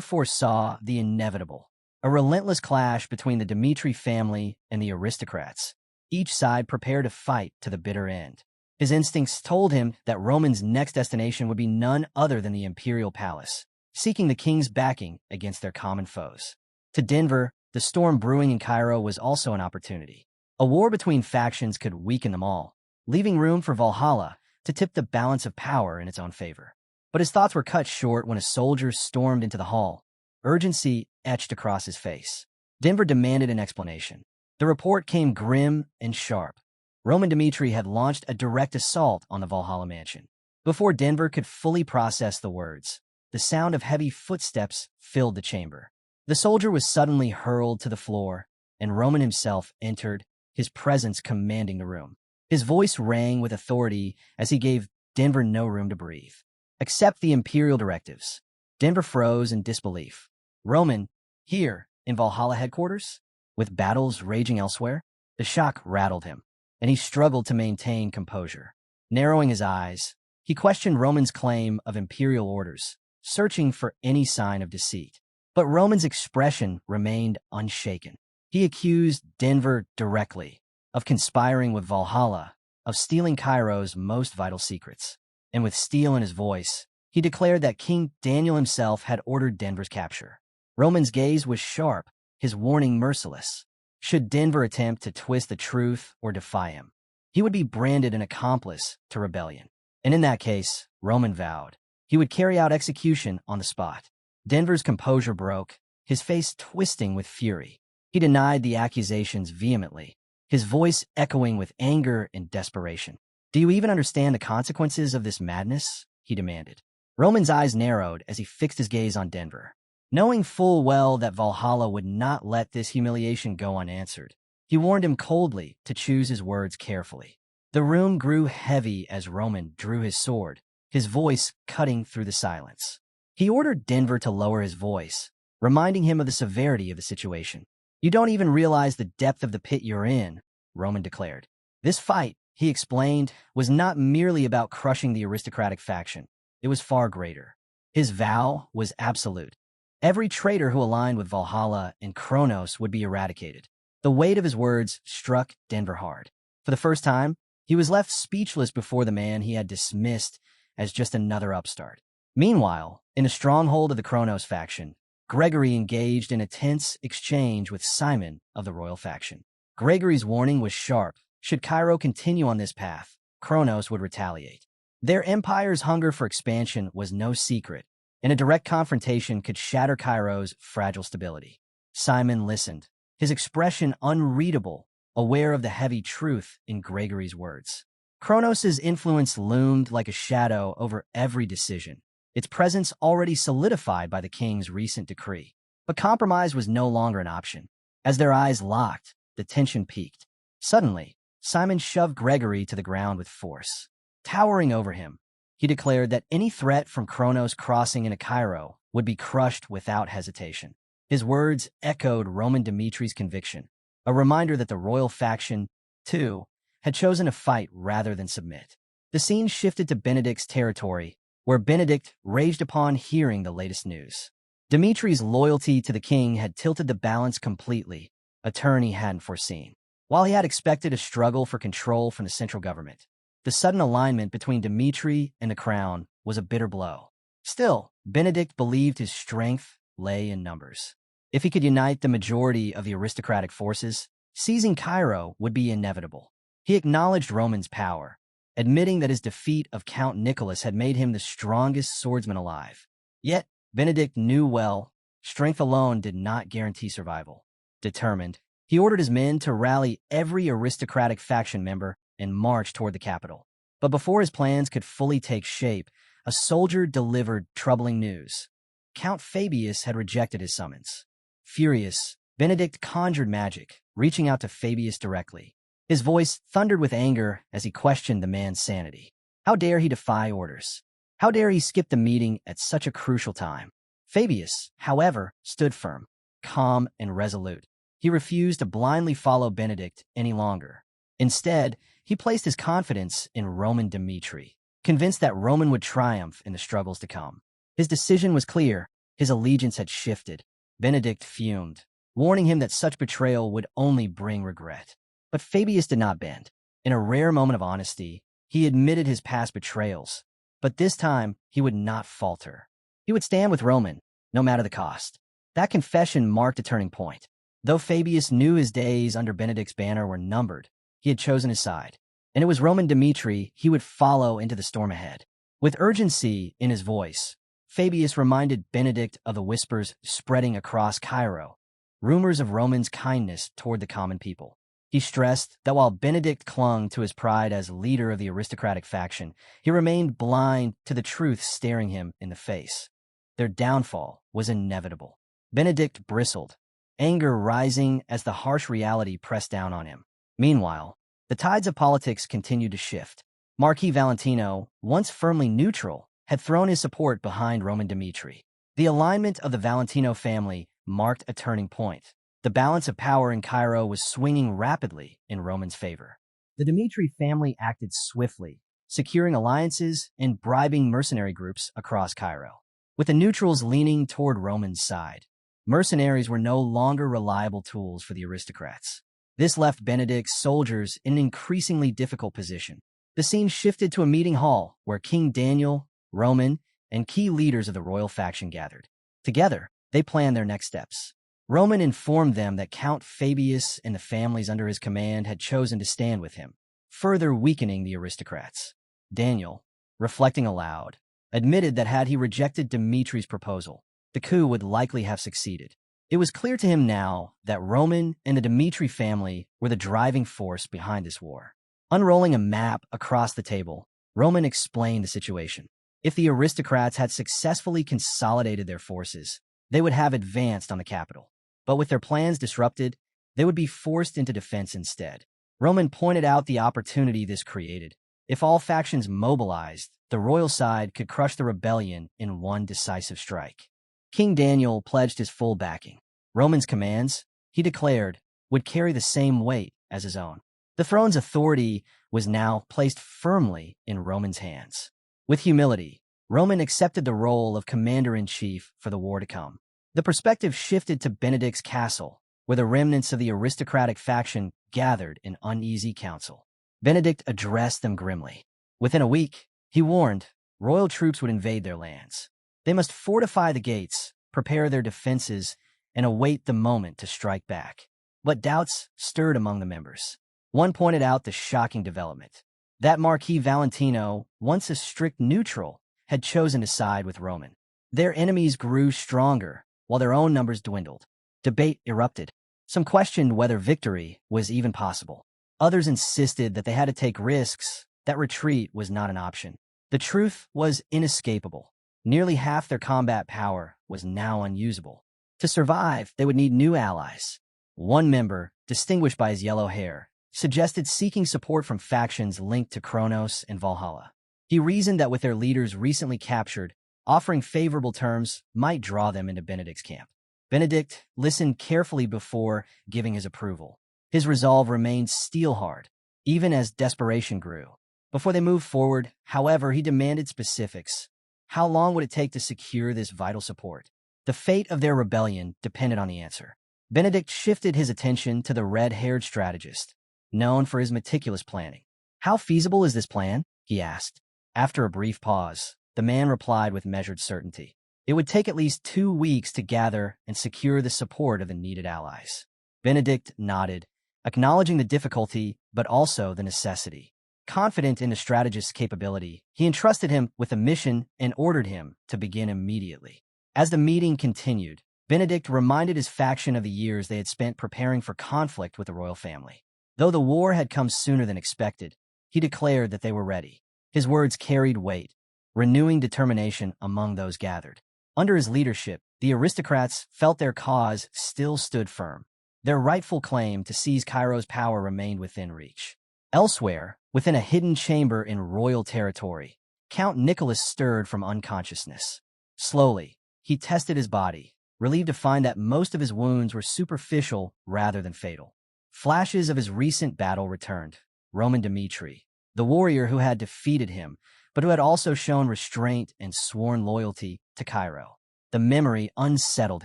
foresaw the inevitable, a relentless clash between the Dmitri family and the aristocrats, each side prepared to fight to the bitter end. His instincts told him that Roman's next destination would be none other than the imperial palace, seeking the king's backing against their common foes. To Denver, the storm brewing in Cairo was also an opportunity. A war between factions could weaken them all, leaving room for Valhalla to tip the balance of power in its own favor. But his thoughts were cut short when a soldier stormed into the hall, urgency etched across his face. Denver demanded an explanation. The report came grim and sharp. Roman Dmitri had launched a direct assault on the Valhalla mansion. Before Denver could fully process the words, the sound of heavy footsteps filled the chamber. The soldier was suddenly hurled to the floor, and Roman himself entered, his presence commanding the room. His voice rang with authority as he gave Denver no room to breathe. Accept the imperial directives. Denver froze in disbelief. Roman, here, in Valhalla headquarters? With battles raging elsewhere? The shock rattled him, and he struggled to maintain composure. Narrowing his eyes, he questioned Roman's claim of imperial orders, searching for any sign of deceit. But Roman's expression remained unshaken. He accused Denver directly of conspiring with Valhalla, of stealing Cairo's most vital secrets. And with steel in his voice, he declared that King Daniel himself had ordered Denver's capture. Roman's gaze was sharp, his warning merciless. Should Denver attempt to twist the truth or defy him, he would be branded an accomplice to rebellion. And in that case, Roman vowed, he would carry out execution on the spot. Denver's composure broke, his face twisting with fury. He denied the accusations vehemently, his voice echoing with anger and desperation. Do you even understand the consequences of this madness? He demanded. Roman's eyes narrowed as he fixed his gaze on Denver. Knowing full well that Valhalla would not let this humiliation go unanswered, he warned him coldly to choose his words carefully. The room grew heavy as Roman drew his sword, his voice cutting through the silence. He ordered Denver to lower his voice, reminding him of the severity of the situation. You don't even realize the depth of the pit you're in, Roman declared. This fight, he explained, was not merely about crushing the aristocratic faction. It was far greater. His vow was absolute. Every traitor who aligned with Valhalla and Kronos would be eradicated. The weight of his words struck Denver hard. For the first time, he was left speechless before the man he had dismissed as just another upstart. Meanwhile, in a stronghold of the Kronos faction, Gregory engaged in a tense exchange with Simon of the royal faction. Gregory's warning was sharp. Should Cairo continue on this path, Kronos would retaliate. Their empire's hunger for expansion was no secret, and a direct confrontation could shatter Cairo's fragile stability. Simon listened, his expression unreadable, aware of the heavy truth in Gregory's words. Kronos' influence loomed like a shadow over every decision, its presence already solidified by the king's recent decree. But compromise was no longer an option. As their eyes locked, the tension peaked. Suddenly, Simon shoved Gregory to the ground with force. Towering over him, he declared that any threat from Kronos crossing into Cairo would be crushed without hesitation. His words echoed Roman Dimitri's conviction, a reminder that the royal faction, too, had chosen to fight rather than submit. The scene shifted to Benedict's territory, where Benedict raged upon hearing the latest news. Dimitri's loyalty to the king had tilted the balance completely, a turn he hadn't foreseen. While he had expected a struggle for control from the central government, the sudden alignment between Dmitri and the crown was a bitter blow. Still, Benedict believed his strength lay in numbers. If he could unite the majority of the aristocratic forces, seizing Cairo would be inevitable. He acknowledged Roman's power, admitting that his defeat of Count Nicholas had made him the strongest swordsman alive. Yet, Benedict knew well, strength alone did not guarantee survival. Determined, he ordered his men to rally every aristocratic faction member and march toward the capital. But before his plans could fully take shape, a soldier delivered troubling news. Count Fabius had rejected his summons. Furious, Benedict conjured magic, reaching out to Fabius directly. His voice thundered with anger as he questioned the man's sanity. How dare he defy orders? How dare he skip the meeting at such a crucial time? Fabius, however, stood firm, calm and resolute. He refused to blindly follow Benedict any longer. Instead, he placed his confidence in Roman Dmitri. convinced that Roman would triumph in the struggles to come. His decision was clear. His allegiance had shifted. Benedict fumed, warning him that such betrayal would only bring regret. But Fabius did not bend. In a rare moment of honesty, he admitted his past betrayals, but this time he would not falter. He would stand with Roman, no matter the cost. That confession marked a turning point. Though Fabius knew his days under Benedict's banner were numbered, he had chosen his side, and it was Roman Dmitri he would follow into the storm ahead. With urgency in his voice, Fabius reminded Benedict of the whispers spreading across Cairo, rumors of Roman's kindness toward the common people. He stressed that while Benedict clung to his pride as leader of the aristocratic faction, he remained blind to the truth staring him in the face. Their downfall was inevitable. Benedict bristled, anger rising as the harsh reality pressed down on him. Meanwhile, the tides of politics continued to shift. Marquis Valentino, once firmly neutral, had thrown his support behind Roman Dmitri. The alignment of the Valentino family marked a turning point. The balance of power in Cairo was swinging rapidly in Roman's favor. The Dmitri family acted swiftly, securing alliances and bribing mercenary groups across Cairo. With the neutrals leaning toward Roman's side, mercenaries were no longer reliable tools for the aristocrats. This left Benedict's soldiers in an increasingly difficult position. The scene shifted to a meeting hall where King Daniel, Roman, and key leaders of the royal faction gathered. Together, they planned their next steps. Roman informed them that Count Fabius and the families under his command had chosen to stand with him, further weakening the aristocrats. Daniel, reflecting aloud, admitted that had he rejected Dimitri's proposal, the coup would likely have succeeded. It was clear to him now that Roman and the Dmitri family were the driving force behind this war. Unrolling a map across the table, Roman explained the situation. If the aristocrats had successfully consolidated their forces, they would have advanced on the capital. But with their plans disrupted, they would be forced into defense instead. Roman pointed out the opportunity this created. If all factions mobilized, the royal side could crush the rebellion in one decisive strike. King Daniel pledged his full backing. Roman's commands, he declared, would carry the same weight as his own. The throne's authority was now placed firmly in Roman's hands. With humility, Roman accepted the role of commander-in-chief for the war to come. The perspective shifted to Benedict's castle, where the remnants of the aristocratic faction gathered in uneasy council. Benedict addressed them grimly. Within a week, he warned, royal troops would invade their lands. They must fortify the gates, prepare their defenses, and await the moment to strike back. But doubts stirred among the members. One pointed out the shocking development. That Marquis Valentino, once a strict neutral, had chosen to side with Roman. Their enemies grew stronger, while their own numbers dwindled. Debate erupted. Some questioned whether victory was even possible. Others insisted that they had to take risks, that retreat was not an option. The truth was inescapable. Nearly half their combat power was now unusable. To survive, they would need new allies. One member, distinguished by his yellow hair, suggested seeking support from factions linked to Kronos and Valhalla. He reasoned that with their leaders recently captured, offering favorable terms might draw them into Benedict's camp. Benedict listened carefully before giving his approval. His resolve remained steel-hard, even as desperation grew. Before they moved forward, however, he demanded specifics. How long would it take to secure this vital support? The fate of their rebellion depended on the answer. Benedict shifted his attention to the red-haired strategist, known for his meticulous planning. How feasible is this plan? He asked. After a brief pause, the man replied with measured certainty. It would take at least 2 weeks to gather and secure the support of the needed allies. Benedict nodded, acknowledging the difficulty but also the necessity. Confident in the strategist's capability, he entrusted him with a mission and ordered him to begin immediately. As the meeting continued, Benedict reminded his faction of the years they had spent preparing for conflict with the royal family. Though the war had come sooner than expected, he declared that they were ready. His words carried weight, renewing determination among those gathered. Under his leadership, the aristocrats felt their cause still stood firm. Their rightful claim to seize Cairo's power remained within reach. Elsewhere, within a hidden chamber in royal territory, Count Nicholas stirred from unconsciousness. Slowly, he tested his body, relieved to find that most of his wounds were superficial rather than fatal. Flashes of his recent battle returned. Roman Dmitri, the warrior who had defeated him, but who had also shown restraint and sworn loyalty to Cairo. The memory unsettled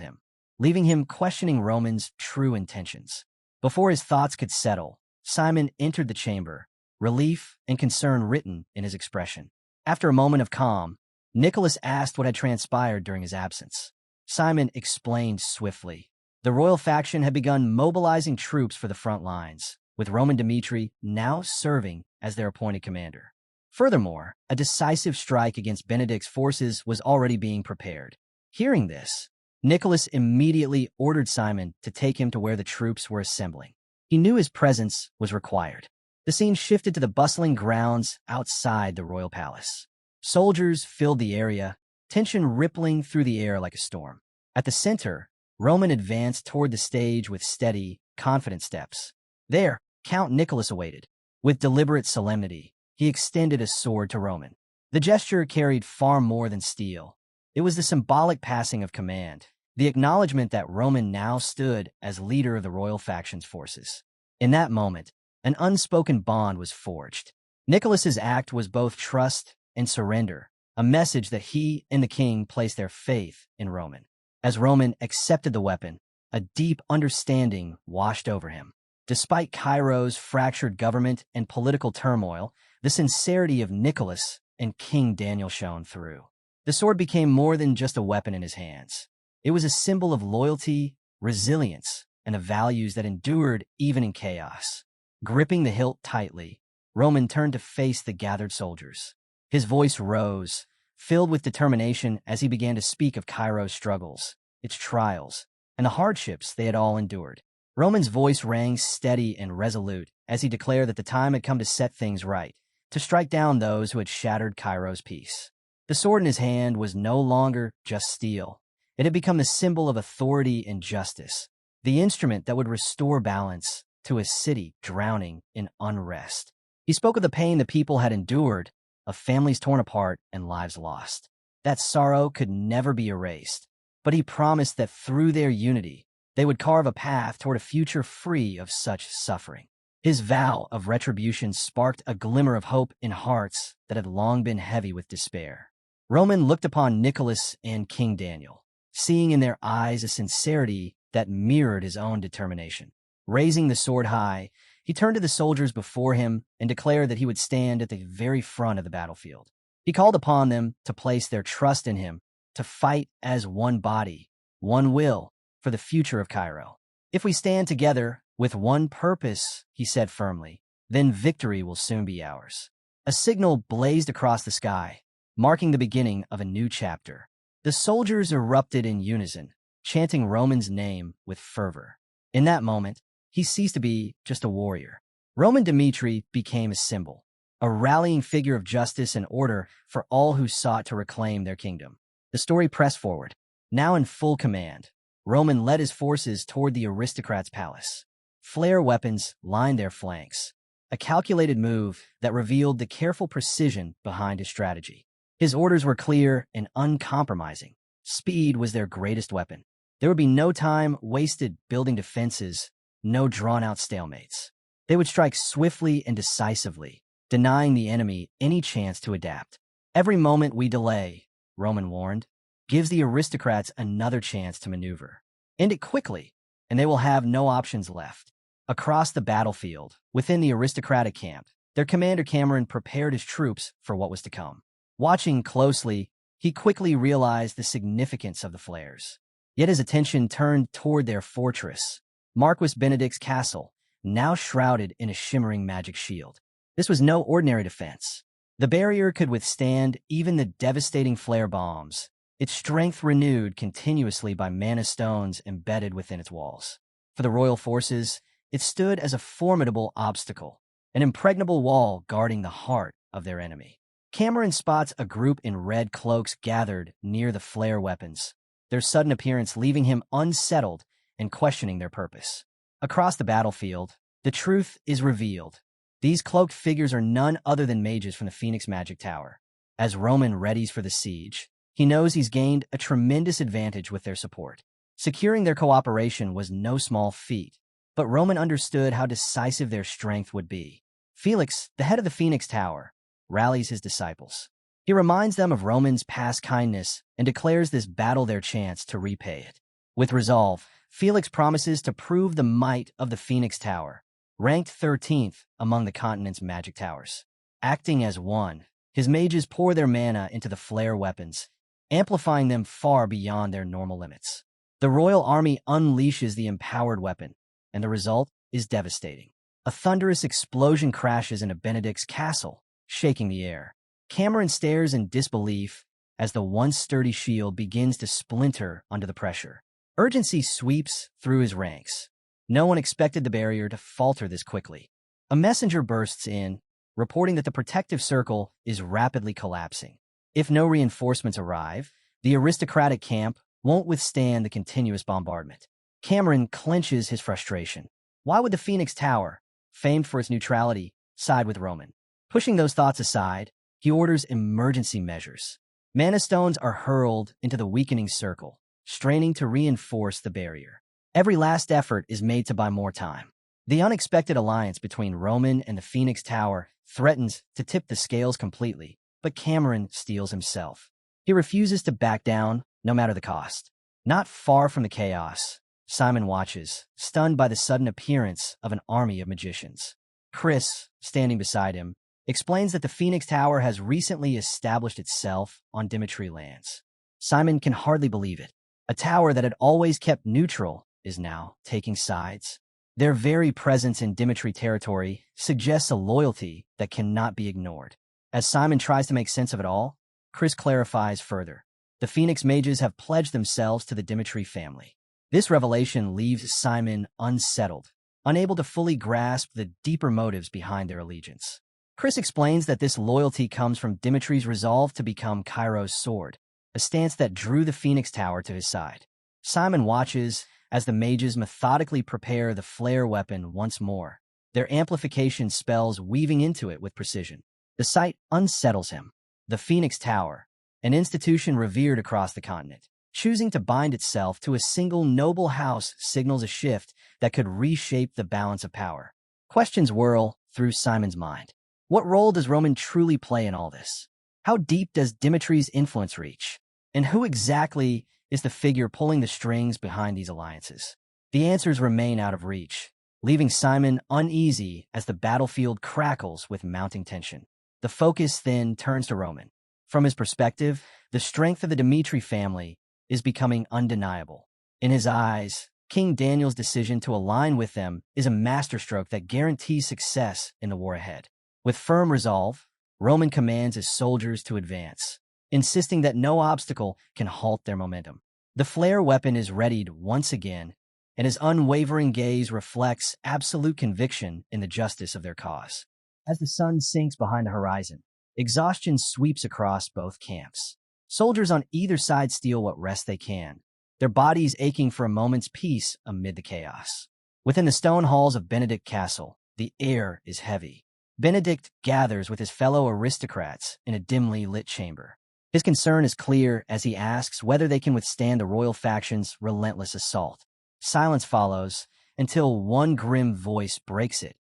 him, leaving him questioning Roman's true intentions. Before his thoughts could settle, Simon entered the chamber, relief and concern written in his expression. After a moment of calm, Nicholas asked what had transpired during his absence. Simon explained swiftly. The royal faction had begun mobilizing troops for the front lines, with Roman Dmitri now serving as their appointed commander. Furthermore, a decisive strike against Benedict's forces was already being prepared. Hearing this, Nicholas immediately ordered Simon to take him to where the troops were assembling. He knew his presence was required. The scene shifted to the bustling grounds outside the royal palace. Soldiers filled the area, tension rippling through the air like a storm. At the center, Roman advanced toward the stage with steady, confident steps. There, Count Nicholas awaited. With deliberate solemnity, he extended a sword to Roman. The gesture carried far more than steel. It was the symbolic passing of command, the acknowledgement that Roman now stood as leader of the royal faction's forces. In that moment, an unspoken bond was forged. Nicholas's act was both trust and surrender, a message that he and the king placed their faith in Roman. As Roman accepted the weapon, a deep understanding washed over him. Despite Cairo's fractured government and political turmoil, the sincerity of Nicholas and King Daniel shone through. The sword became more than just a weapon in his hands. It was a symbol of loyalty, resilience, and the values that endured even in chaos. Gripping the hilt tightly, Roman turned to face the gathered soldiers. His voice rose, filled with determination as he began to speak of Cairo's struggles, its trials, and the hardships they had all endured. Roman's voice rang steady and resolute as he declared that the time had come to set things right, to strike down those who had shattered Cairo's peace. The sword in his hand was no longer just steel. It had become the symbol of authority and justice, the instrument that would restore balance to a city drowning in unrest. He spoke of the pain the people had endured, of families torn apart and lives lost. That sorrow could never be erased, but he promised that through their unity, they would carve a path toward a future free of such suffering. His vow of retribution sparked a glimmer of hope in hearts that had long been heavy with despair. Roman looked upon Nicholas and King Daniel, seeing in their eyes a sincerity that mirrored his own determination. Raising the sword high, he turned to the soldiers before him and declared that he would stand at the very front of the battlefield. He called upon them to place their trust in him, to fight as one body, one will, for the future of Cairo. If we stand together with one purpose, he said firmly, then victory will soon be ours. A signal blazed across the sky, marking the beginning of a new chapter. The soldiers erupted in unison, chanting Roman's name with fervor. In that moment, he ceased to be just a warrior. Roman Dmitri became a symbol, a rallying figure of justice and order for all who sought to reclaim their kingdom. The story pressed forward. Now in full command, Roman led his forces toward the aristocrat's palace. Flare weapons lined their flanks, a calculated move that revealed the careful precision behind his strategy. His orders were clear and uncompromising. Speed was their greatest weapon. There would be no time wasted building defenses, no drawn-out stalemates. They would strike swiftly and decisively, denying the enemy any chance to adapt. Every moment we delay, Roman warned, gives the aristocrats another chance to maneuver. End it quickly, and they will have no options left. Across the battlefield, within the aristocratic camp, their commander Cameron prepared his troops for what was to come. Watching closely, he quickly realized the significance of the flares. Yet his attention turned toward their fortress, Marquis Benedict's castle, now shrouded in a shimmering magic shield. This was no ordinary defense. The barrier could withstand even the devastating flare bombs, its strength renewed continuously by mana stones embedded within its walls. For the royal forces, it stood as a formidable obstacle, an impregnable wall guarding the heart of their enemy. Cameron spots a group in red cloaks gathered near the flare weapons, their sudden appearance leaving him unsettled and questioning their purpose. Across the battlefield, the truth is revealed. These cloaked figures are none other than mages from the Phoenix Magic Tower. As Roman readies for the siege, he knows he's gained a tremendous advantage with their support. Securing their cooperation was no small feat, but Roman understood how decisive their strength would be. Felix, the head of the Phoenix Tower, rallies his disciples. He reminds them of Roman's past kindness and declares this battle their chance to repay it. With resolve, Felix promises to prove the might of the Phoenix Tower, ranked 13th among the continent's magic towers. Acting as one, his mages pour their mana into the flare weapons, amplifying them far beyond their normal limits. The royal army unleashes the empowered weapon, and the result is devastating. A thunderous explosion crashes into Benedict's castle, shaking the air. Cameron stares in disbelief as the once sturdy shield begins to splinter under the pressure. Urgency sweeps through his ranks. No one expected the barrier to falter this quickly. A messenger bursts in, reporting that the protective circle is rapidly collapsing. If no reinforcements arrive, the aristocratic camp won't withstand the continuous bombardment. Cameron clenches his frustration. Why would the Phoenix Tower, famed for its neutrality, side with Roman? Pushing those thoughts aside, he orders emergency measures. Mana stones are hurled into the weakening circle, straining to reinforce the barrier. Every last effort is made to buy more time. The unexpected alliance between Roman and the Phoenix Tower threatens to tip the scales completely, but Cameron steels himself. He refuses to back down, no matter the cost. Not far from the chaos, Simon watches, stunned by the sudden appearance of an army of magicians. Chris, standing beside him, explains that the Phoenix Tower has recently established itself on Dmitri lands. Simon can hardly believe it. A tower that had always kept neutral is now taking sides. Their very presence in Dmitri territory suggests a loyalty that cannot be ignored. As Simon tries to make sense of it all, Chris clarifies further. The Phoenix mages have pledged themselves to the Dmitri family. This revelation leaves Simon unsettled, unable to fully grasp the deeper motives behind their allegiance. Chris explains that this loyalty comes from Dimitri's resolve to become Cairo's sword, a stance that drew the Phoenix Tower to his side. Simon watches as the mages methodically prepare the flare weapon once more, their amplification spells weaving into it with precision. The sight unsettles him. The Phoenix Tower, an institution revered across the continent, choosing to bind itself to a single noble house signals a shift that could reshape the balance of power. Questions whirl through Simon's mind. What role does Roman truly play in all this? How deep does Dimitri's influence reach? And who exactly is the figure pulling the strings behind these alliances? The answers remain out of reach, leaving Simon uneasy as the battlefield crackles with mounting tension. The focus then turns to Roman. From his perspective, the strength of the Dmitri family is becoming undeniable. In his eyes, King Daniel's decision to align with them is a masterstroke that guarantees success in the war ahead. With firm resolve, Roman commands his soldiers to advance, insisting that no obstacle can halt their momentum. The flare weapon is readied once again, and his unwavering gaze reflects absolute conviction in the justice of their cause. As the sun sinks behind the horizon, exhaustion sweeps across both camps. Soldiers on either side steal what rest they can, their bodies aching for a moment's peace amid the chaos. Within the stone halls of Benedict Castle, the air is heavy. Benedict gathers with his fellow aristocrats in a dimly lit chamber. His concern is clear as he asks whether they can withstand the royal faction's relentless assault. Silence follows until one grim voice breaks it.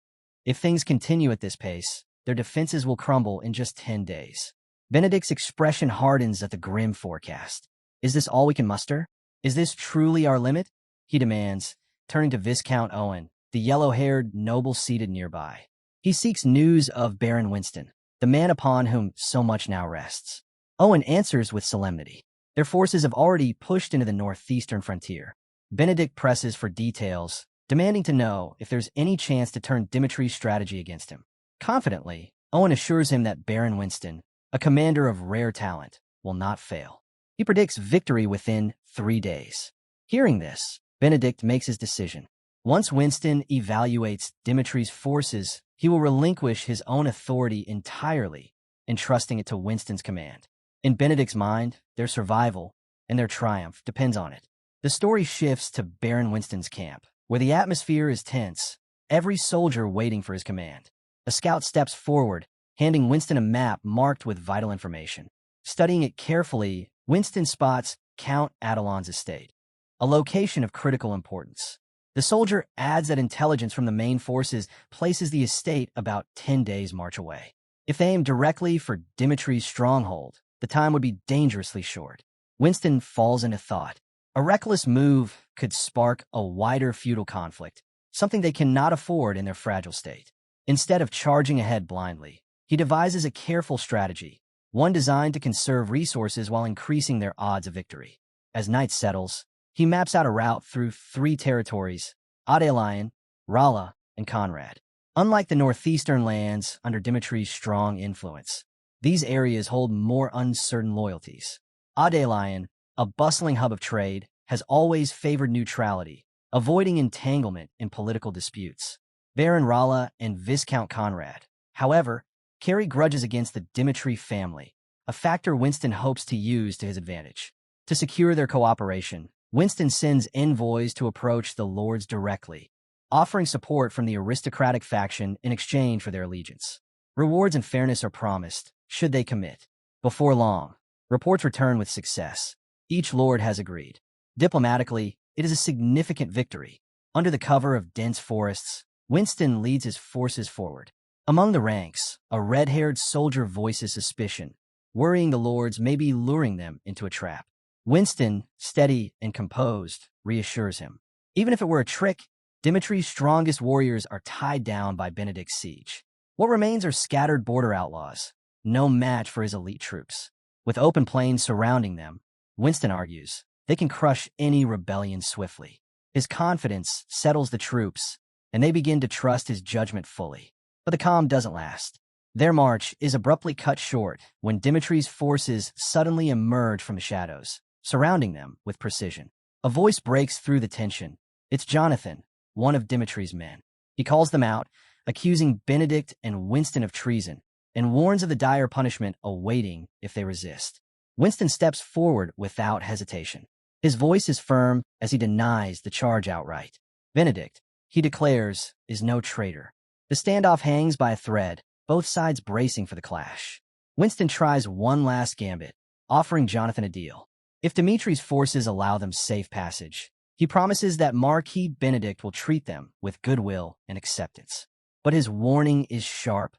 If things continue at this pace, their defenses will crumble in just 10 days. Benedict's expression hardens at the grim forecast. Is this all we can muster? Is this truly our limit? He demands, turning to Viscount Owen, the yellow-haired noble seated nearby. He seeks news of Baron Winston, the man upon whom so much now rests. Owen answers with solemnity. Their forces have already pushed into the northeastern frontier. Benedict presses for details, demanding to know if there's any chance to turn Dimitri's strategy against him. Confidently, Owen assures him that Baron Winston, a commander of rare talent, will not fail. He predicts victory within 3 days. Hearing this, Benedict makes his decision. Once Winston evaluates Dimitri's forces, he will relinquish his own authority entirely, entrusting it to Winston's command. In Benedict's mind, their survival and their triumph depends on it. The story shifts to Baron Winston's camp, where the atmosphere is tense, every soldier waiting for his command. A scout steps forward, handing Winston a map marked with vital information. Studying it carefully, Winston spots Count Adelon's estate, a location of critical importance. The soldier adds that intelligence from the main forces places the estate about 10 days' march away. If they aimed directly for Dmitri's stronghold, the time would be dangerously short. Winston falls into thought. A reckless move could spark a wider feudal conflict, something they cannot afford in their fragile state. Instead of charging ahead blindly, he devises a careful strategy, one designed to conserve resources while increasing their odds of victory. As night settles, he maps out a route through 3 territories: Adelion, Rala, and Conrad. Unlike the northeastern lands under Dimitri's strong influence, these areas hold more uncertain loyalties. Adelion, a bustling hub of trade, has always favored neutrality, avoiding entanglement in political disputes. Baron Rala and Viscount Conrad, however, carry grudges against the Dmitri family, a factor Winston hopes to use to his advantage. To secure their cooperation, Winston sends envoys to approach the lords directly, offering support from the aristocratic faction in exchange for their allegiance. Rewards and fairness are promised, should they commit. Before long, reports return with success. Each lord has agreed. Diplomatically, it is a significant victory. Under the cover of dense forests, Winston leads his forces forward. Among the ranks, a red-haired soldier voices suspicion, worrying the lords may be luring them into a trap. Winston, steady and composed, reassures him. Even if it were a trick, Dimitri's strongest warriors are tied down by Benedict's siege. What remains are scattered border outlaws, no match for his elite troops. With open plains surrounding them, Winston argues, they can crush any rebellion swiftly. His confidence settles the troops, and they begin to trust his judgment fully. But the calm doesn't last. Their march is abruptly cut short when Dimitri's forces suddenly emerge from the shadows, surrounding them with precision. A voice breaks through the tension. It's Jonathan, one of Dimitri's men. He calls them out, accusing Benedict and Winston of treason, and warns of the dire punishment awaiting if they resist. Winston steps forward without hesitation. His voice is firm as he denies the charge outright. Benedict, he declares, is no traitor. The standoff hangs by a thread, both sides bracing for the clash. Winston tries one last gambit, offering Jonathan a deal. If Dimitri's forces allow them safe passage, he promises that Marquis Benedict will treat them with goodwill and acceptance. But his warning is sharp.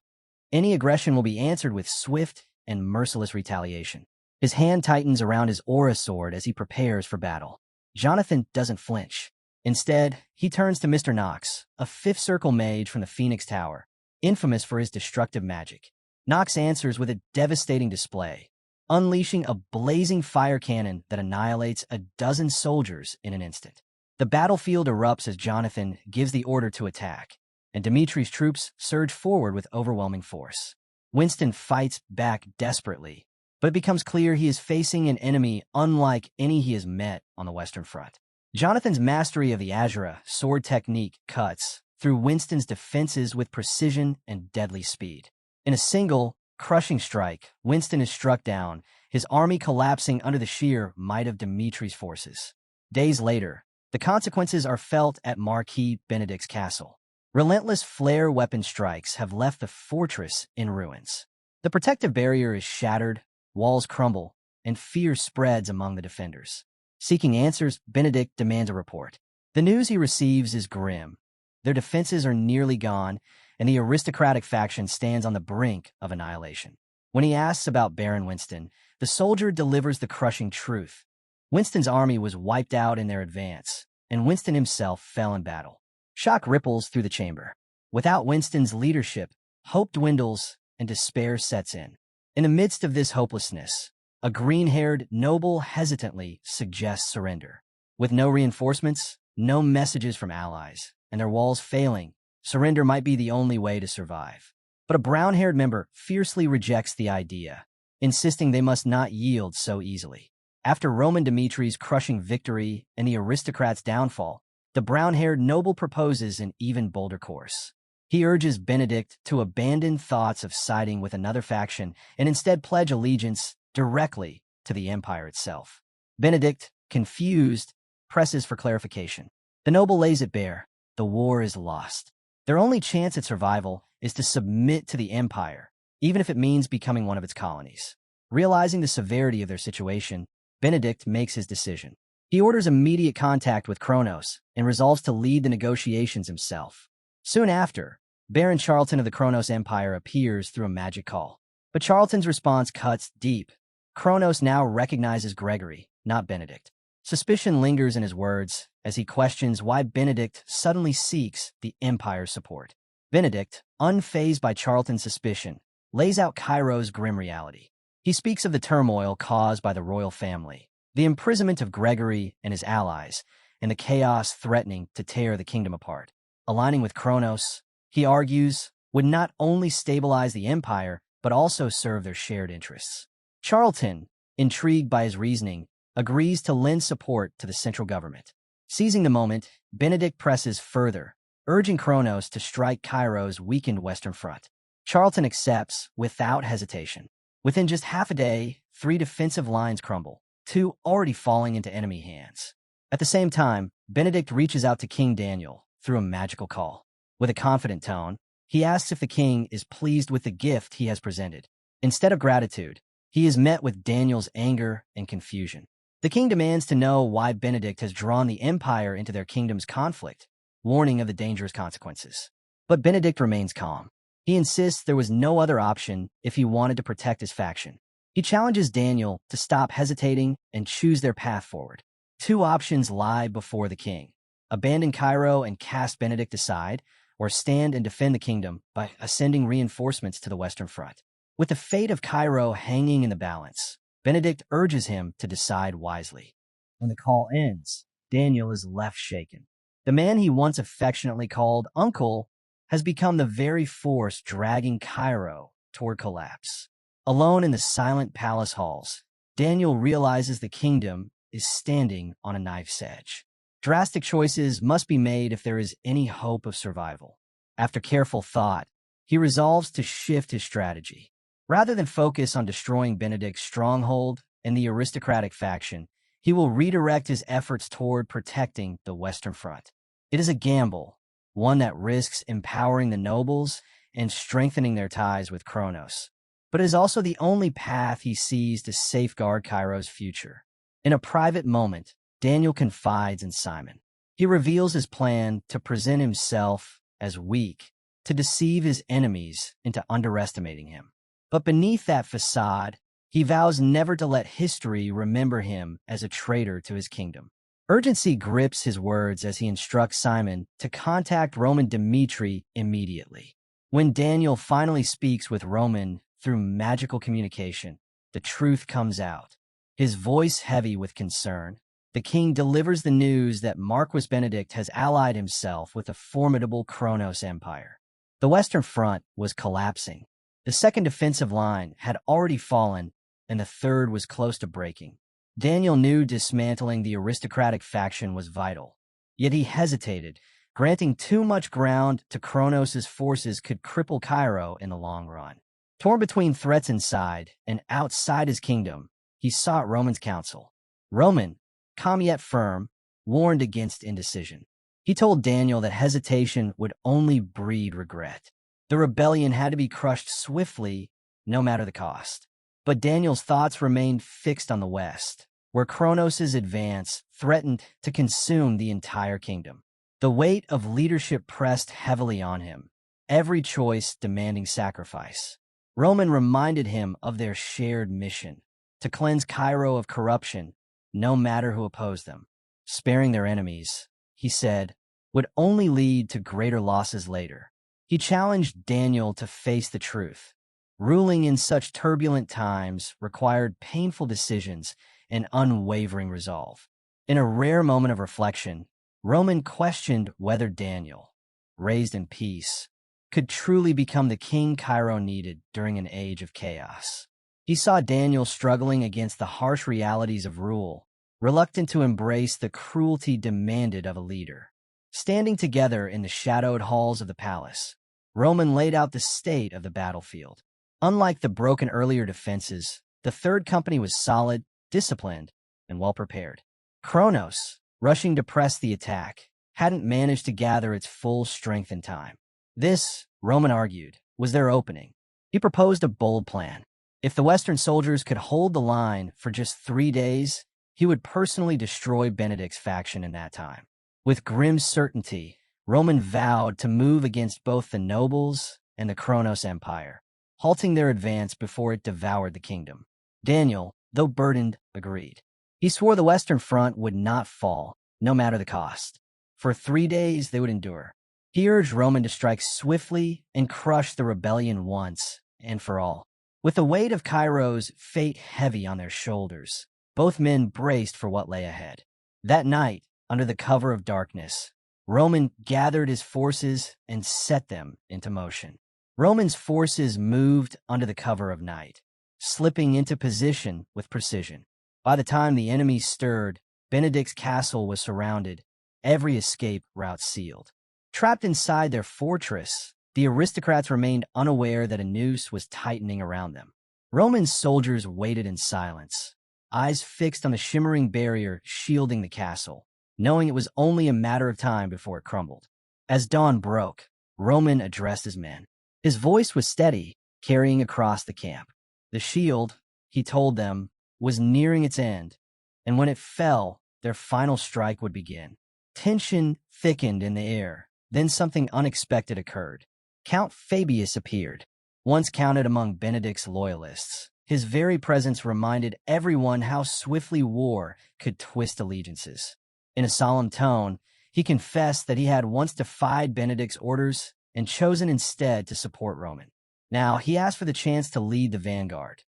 Any aggression will be answered with swift and merciless retaliation. His hand tightens around his aura sword as he prepares for battle. Jonathan doesn't flinch. Instead, he turns to Mr. Knox, a fifth circle mage from the Phoenix Tower, infamous for his destructive magic. Knox answers with a devastating display, unleashing a blazing fire cannon that annihilates a dozen soldiers in an instant. The battlefield erupts as Jonathan gives the order to attack, and Dimitri's troops surge forward with overwhelming force. Winston fights back desperately, but it becomes clear he is facing an enemy unlike any he has met on the Western Front. Jonathan's mastery of the Azura sword technique cuts through Winston's defenses with precision and deadly speed. In a single, crushing strike, Winston is struck down, his army collapsing under the sheer might of Dimitri's forces. Days later, the consequences are felt at Marquis Benedict's castle. Relentless flare weapon strikes have left the fortress in ruins. The protective barrier is shattered, walls crumble, and fear spreads among the defenders. Seeking answers, Benedict demands a report. The news he receives is grim. Their defenses are nearly gone, and the aristocratic faction stands on the brink of annihilation. When he asks about Baron Winston, the soldier delivers the crushing truth. Winston's army was wiped out in their advance, and Winston himself fell in battle. Shock ripples through the chamber. Without Winston's leadership, hope dwindles and despair sets in. In the midst of this hopelessness, a green-haired noble hesitantly suggests surrender. With no reinforcements, no messages from allies, and their walls failing, surrender might be the only way to survive. But a brown-haired member fiercely rejects the idea, insisting they must not yield so easily. After Roman Dimitri's crushing victory and the aristocrats' downfall, the brown-haired noble proposes an even bolder course. He urges Benedict to abandon thoughts of siding with another faction and instead pledge allegiance directly to the empire itself. Benedict, confused, presses for clarification. The noble lays it bare. The war is lost. Their only chance at survival is to submit to the empire, even if it means becoming one of its colonies. Realizing the severity of their situation, Benedict makes his decision. He orders immediate contact with Kronos and resolves to lead the negotiations himself. Soon after, Baron Charlton of the Kronos Empire appears through a magic call. But Charlton's response cuts deep. Kronos now recognizes Gregory, not Benedict. Suspicion lingers in his words as he questions why Benedict suddenly seeks the Empire's support. Benedict, unfazed by Charlton's suspicion, lays out Cairo's grim reality. He speaks of the turmoil caused by the royal family, the imprisonment of Gregory and his allies, and the chaos threatening to tear the kingdom apart. Aligning with Kronos, he argues, would not only stabilize the empire, but also serve their shared interests. Charlton, intrigued by his reasoning, agrees to lend support to the central government. Seizing the moment, Benedict presses further, urging Kronos to strike Cairo's weakened western front. Charlton accepts without hesitation. Within just half a day, 3 defensive lines crumble, 2 already falling into enemy hands. At the same time, Benedict reaches out to King Daniel through a magical call. With a confident tone, he asks if the king is pleased with the gift he has presented. Instead of gratitude, he is met with Daniel's anger and confusion. The king demands to know why Benedict has drawn the empire into their kingdom's conflict, warning of the dangerous consequences. But Benedict remains calm. He insists there was no other option if he wanted to protect his faction. He challenges Daniel to stop hesitating and choose their path forward. 2 options lie before the king: abandon Cairo and cast Benedict aside, or stand and defend the kingdom by sending reinforcements to the western front. With the fate of Cairo hanging in the balance, Benedict urges him to decide wisely. When the call ends, Daniel is left shaken. The man he once affectionately called Uncle has become the very force dragging Cairo toward collapse. Alone in the silent palace halls, Daniel realizes the kingdom is standing on a knife's edge. Drastic choices must be made if there is any hope of survival. After careful thought, he resolves to shift his strategy. Rather than focus on destroying Benedict's stronghold and the aristocratic faction, he will redirect his efforts toward protecting the Western Front. It is a gamble, one that risks empowering the nobles and strengthening their ties with Kronos. But it is also the only path he sees to safeguard Cairo's future. In a private moment, Daniel confides in Simon. He reveals his plan to present himself as weak, to deceive his enemies into underestimating him. But beneath that facade, he vows never to let history remember him as a traitor to his kingdom. Urgency grips his words as he instructs Simon to contact Roman Dmitri immediately. When Daniel finally speaks with Roman through magical communication, the truth comes out. His voice heavy with concern, the king delivers the news that Marquis Benedict has allied himself with a formidable Kronos empire. The Western Front was collapsing. The second defensive line had already fallen, and the third was close to breaking. Daniel knew dismantling the aristocratic faction was vital. Yet he hesitated. Granting too much ground to Kronos' forces could cripple Cairo in the long run. Torn between threats inside and outside his kingdom, he sought Roman's counsel. Roman, calm yet firm, warned against indecision. He told Daniel that hesitation would only breed regret. The rebellion had to be crushed swiftly, no matter the cost. But Daniel's thoughts remained fixed on the west, where Kronos' advance threatened to consume the entire kingdom. The weight of leadership pressed heavily on him, every choice demanding sacrifice. Roman reminded him of their shared mission, to cleanse Cairo of corruption, no matter who opposed them. Sparing their enemies, he said, would only lead to greater losses later. He challenged Daniel to face the truth. Ruling in such turbulent times required painful decisions and unwavering resolve. In a rare moment of reflection, Roman questioned whether Daniel, raised in peace, could truly become the king Cairo needed during an age of chaos. He saw Daniel struggling against the harsh realities of rule, reluctant to embrace the cruelty demanded of a leader. Standing together in the shadowed halls of the palace, Roman laid out the state of the battlefield. Unlike the broken earlier defenses, the third company was solid, disciplined, and well-prepared. Kronos, rushing to press the attack, hadn't managed to gather its full strength in time. This, Roman argued, was their opening. He proposed a bold plan. If the Western soldiers could hold the line for just 3 days, he would personally destroy Benedict's faction in that time. With grim certainty, Roman vowed to move against both the nobles and the Kronos Empire, halting their advance before it devoured the kingdom. Daniel, though burdened, agreed. He swore the Western Front would not fall, no matter the cost. For 3 days they would endure. He urged Roman to strike swiftly and crush the rebellion once and for all. With the weight of Cairo's fate heavy on their shoulders, both men braced for what lay ahead. That night, under the cover of darkness, Roman gathered his forces and set them into motion. Roman's forces moved under the cover of night, slipping into position with precision. By the time the enemy stirred, Benedict's castle was surrounded, every escape route sealed. Trapped inside their fortress, the aristocrats remained unaware that a noose was tightening around them. Roman soldiers waited in silence, eyes fixed on the shimmering barrier shielding the castle, knowing it was only a matter of time before it crumbled. As dawn broke, Roman addressed his men. His voice was steady, carrying across the camp. The shield, he told them, was nearing its end, and when it fell, their final strike would begin. Tension thickened in the air. Then something unexpected occurred. Count Fabius appeared, once counted among Benedict's loyalists. His very presence reminded everyone how swiftly war could twist allegiances. In a solemn tone, he confessed that he had once defied Benedict's orders and chosen instead to support Roman. Now, he asked for the chance to lead the vanguard,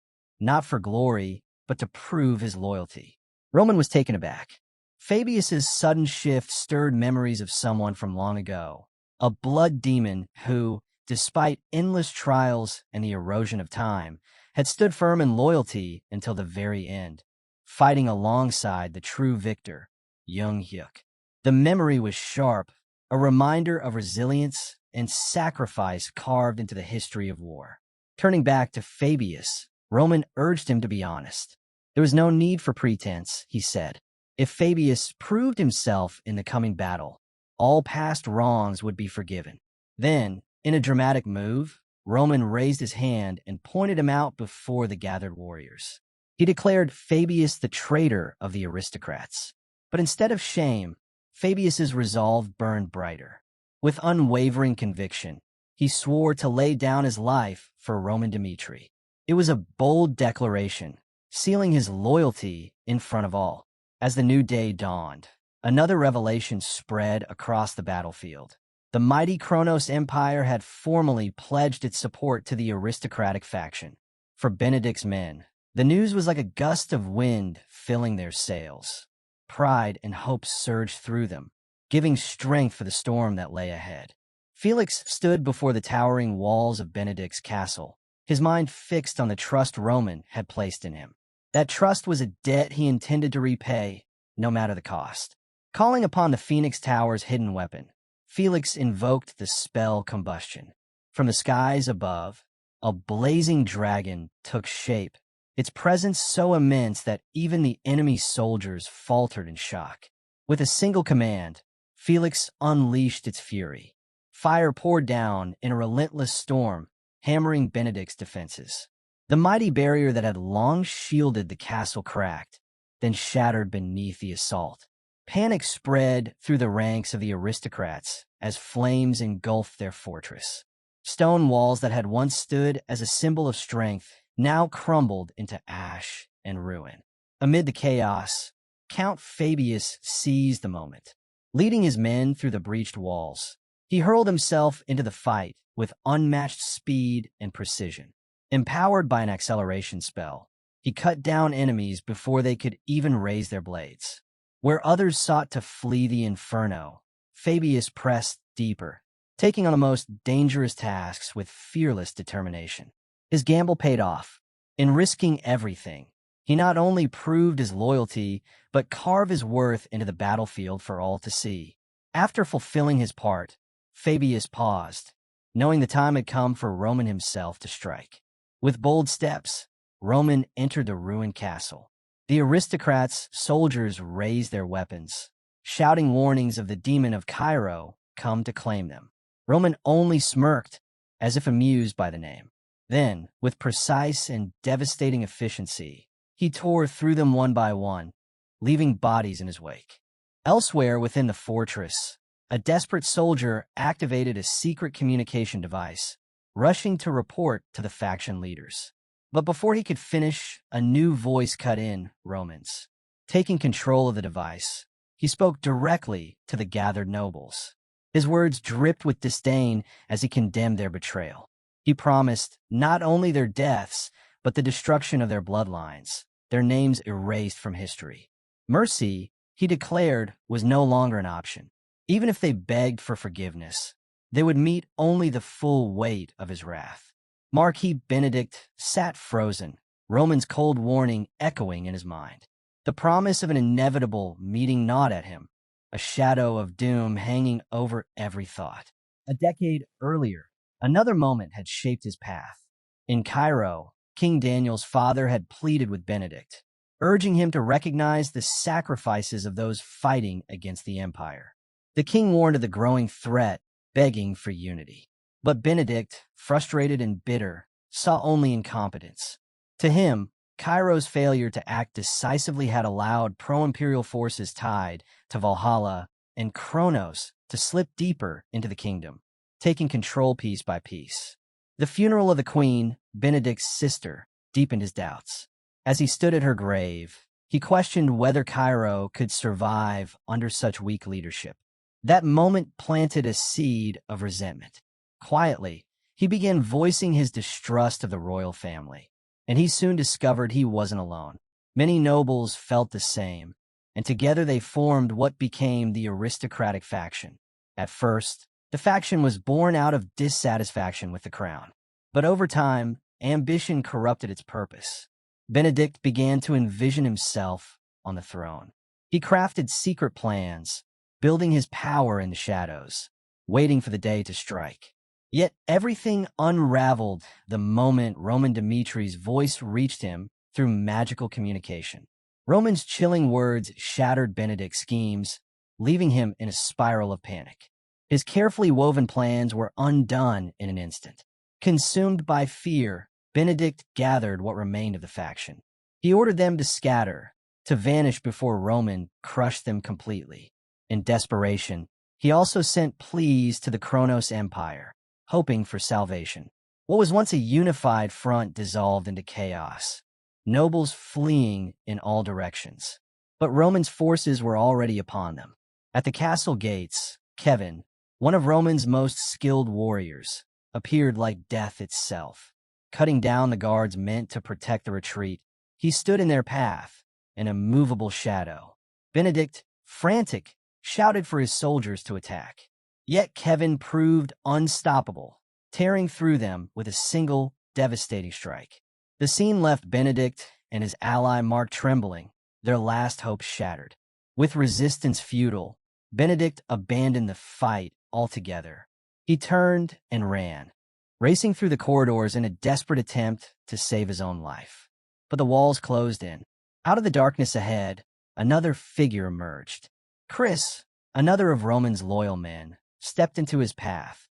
not for glory, but to prove his loyalty. Roman was taken aback. Fabius's sudden shift stirred memories of someone from long ago, a blood demon who, despite endless trials and the erosion of time, had stood firm in loyalty until the very end, fighting alongside the true victor, Young Hyuk. The memory was sharp, a reminder of resilience and sacrifice carved into the history of war. Turning back to Fabius, Roman urged him to be honest. There was no need for pretense, he said. If Fabius proved himself in the coming battle, all past wrongs would be forgiven. Then, in a dramatic move, Roman raised his hand and pointed him out before the gathered warriors. He declared Fabius the traitor of the aristocrats. But instead of shame, Fabius's resolve burned brighter. With unwavering conviction, he swore to lay down his life for Roman Dmitri. It was a bold declaration, sealing his loyalty in front of all. As the new day dawned, another revelation spread across the battlefield. The mighty Kronos Empire had formally pledged its support to the aristocratic faction. For Benedict's men, the news was like a gust of wind filling their sails. Pride and hope surged through them, giving strength for the storm that lay ahead. Felix stood before the towering walls of Benedict's castle, his mind fixed on the trust Roman had placed in him. That trust was a debt he intended to repay, no matter the cost. Calling upon the Phoenix Tower's hidden weapon, Felix invoked the spell Combustion. From the skies above, a blazing dragon took shape, its presence so immense that even the enemy soldiers faltered in shock. With a single command, Felix unleashed its fury. Fire poured down in a relentless storm, hammering Benedict's defenses. The mighty barrier that had long shielded the castle cracked, then shattered beneath the assault. Panic spread through the ranks of the aristocrats as flames engulfed their fortress. Stone walls that had once stood as a symbol of strength now crumbled into ash and ruin. Amid the chaos, Count Fabius seized the moment. Leading his men through the breached walls, he hurled himself into the fight with unmatched speed and precision. Empowered by an acceleration spell, he cut down enemies before they could even raise their blades. Where others sought to flee the inferno, Fabius pressed deeper, taking on the most dangerous tasks with fearless determination. His gamble paid off. In risking everything, he not only proved his loyalty, but carved his worth into the battlefield for all to see. After fulfilling his part, Fabius paused, knowing the time had come for Roman himself to strike. With bold steps, Roman entered the ruined castle. The aristocrats' soldiers raised their weapons, shouting warnings of the demon of Cairo come to claim them. Roman only smirked, as if amused by the name. Then, with precise and devastating efficiency, he tore through them one by one, leaving bodies in his wake. Elsewhere within the fortress, a desperate soldier activated a secret communication device, rushing to report to the faction leaders. But before he could finish, a new voice cut in, Romans. Taking control of the device, he spoke directly to the gathered nobles. His words dripped with disdain as he condemned their betrayal. He promised not only their deaths, but the destruction of their bloodlines, their names erased from history. Mercy, he declared, was no longer an option. Even if they begged for forgiveness, they would meet only the full weight of his wrath. Marquis Benedict sat frozen, Roman's cold warning echoing in his mind. The promise of an inevitable meeting gnawed at him, a shadow of doom hanging over every thought. A decade earlier, another moment had shaped his path. In Cairo, King Daniel's father had pleaded with Benedict, urging him to recognize the sacrifices of those fighting against the empire. The king warned of the growing threat, begging for unity. But Benedict, frustrated and bitter, saw only incompetence. To him, Cairo's failure to act decisively had allowed pro-imperial forces tied to Valhalla and Kronos to slip deeper into the kingdom, taking control piece by piece. The funeral of the queen, Benedict's sister, deepened his doubts. As he stood at her grave, he questioned whether Cairo could survive under such weak leadership. That moment planted a seed of resentment. Quietly, he began voicing his distrust of the royal family, and he soon discovered he wasn't alone. Many nobles felt the same, and together they formed what became the aristocratic faction. At first, the faction was born out of dissatisfaction with the crown, but over time, ambition corrupted its purpose. Benedict began to envision himself on the throne. He crafted secret plans, building his power in the shadows, waiting for the day to strike. Yet everything unraveled the moment Roman Dmitri's voice reached him through magical communication. Roman's chilling words shattered Benedict's schemes, leaving him in a spiral of panic. His carefully woven plans were undone in an instant. Consumed by fear, Benedict gathered what remained of the faction. He ordered them to scatter, to vanish before Roman crushed them completely. In desperation, he also sent pleas to the Kronos Empire, hoping for salvation. What was once a unified front dissolved into chaos, nobles fleeing in all directions. But Roman's forces were already upon them. At the castle gates, Kevin, one of Roman's most skilled warriors, appeared like death itself. Cutting down the guards meant to protect the retreat, he stood in their path, an immovable shadow. Benedict, frantic, shouted for his soldiers to attack. Yet Kevin proved unstoppable, tearing through them with a single devastating strike. The scene left Benedict and his ally Mark trembling, their last hope shattered. With resistance futile, Benedict abandoned the fight altogether. He turned and ran, racing through the corridors in a desperate attempt to save his own life. But the walls closed in. Out of the darkness ahead, another figure emerged. Chris, another of Roman's loyal men, stepped into his path,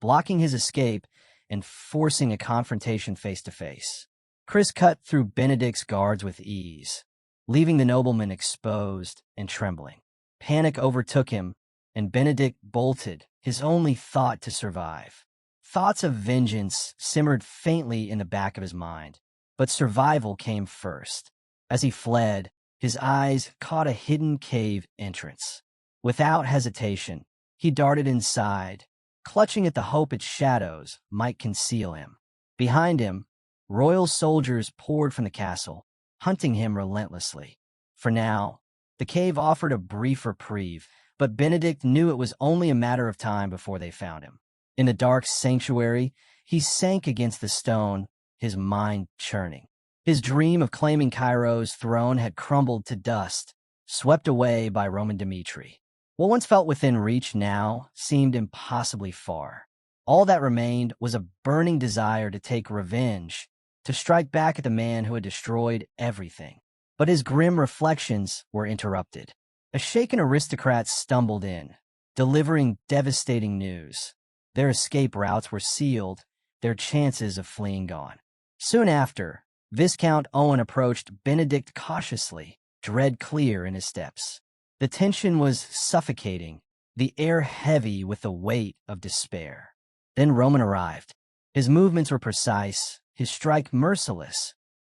blocking his escape and forcing a confrontation face-to-face. Chris cut through Benedict's guards with ease, leaving the nobleman exposed and trembling. Panic overtook him, and Benedict bolted, his only thought to survive. Thoughts of vengeance simmered faintly in the back of his mind, but survival came first. As he fled, his eyes caught a hidden cave entrance. Without hesitation, he darted inside, clutching at the hope its shadows might conceal him. Behind him, royal soldiers poured from the castle, hunting him relentlessly. For now, the cave offered a brief reprieve, but Benedict knew it was only a matter of time before they found him. In the dark sanctuary, he sank against the stone, his mind churning. His dream of claiming Cairo's throne had crumbled to dust, swept away by Roman Dmitri. What once felt within reach now seemed impossibly far. All that remained was a burning desire to take revenge, to strike back at the man who had destroyed everything. But his grim reflections were interrupted. A shaken aristocrat stumbled in, delivering devastating news. Their escape routes were sealed, their chances of fleeing gone. Soon after, Viscount Owen approached Benedict cautiously, dread clear in his steps. The tension was suffocating, the air heavy with the weight of despair. Then Roman arrived. His movements were precise, his strike merciless.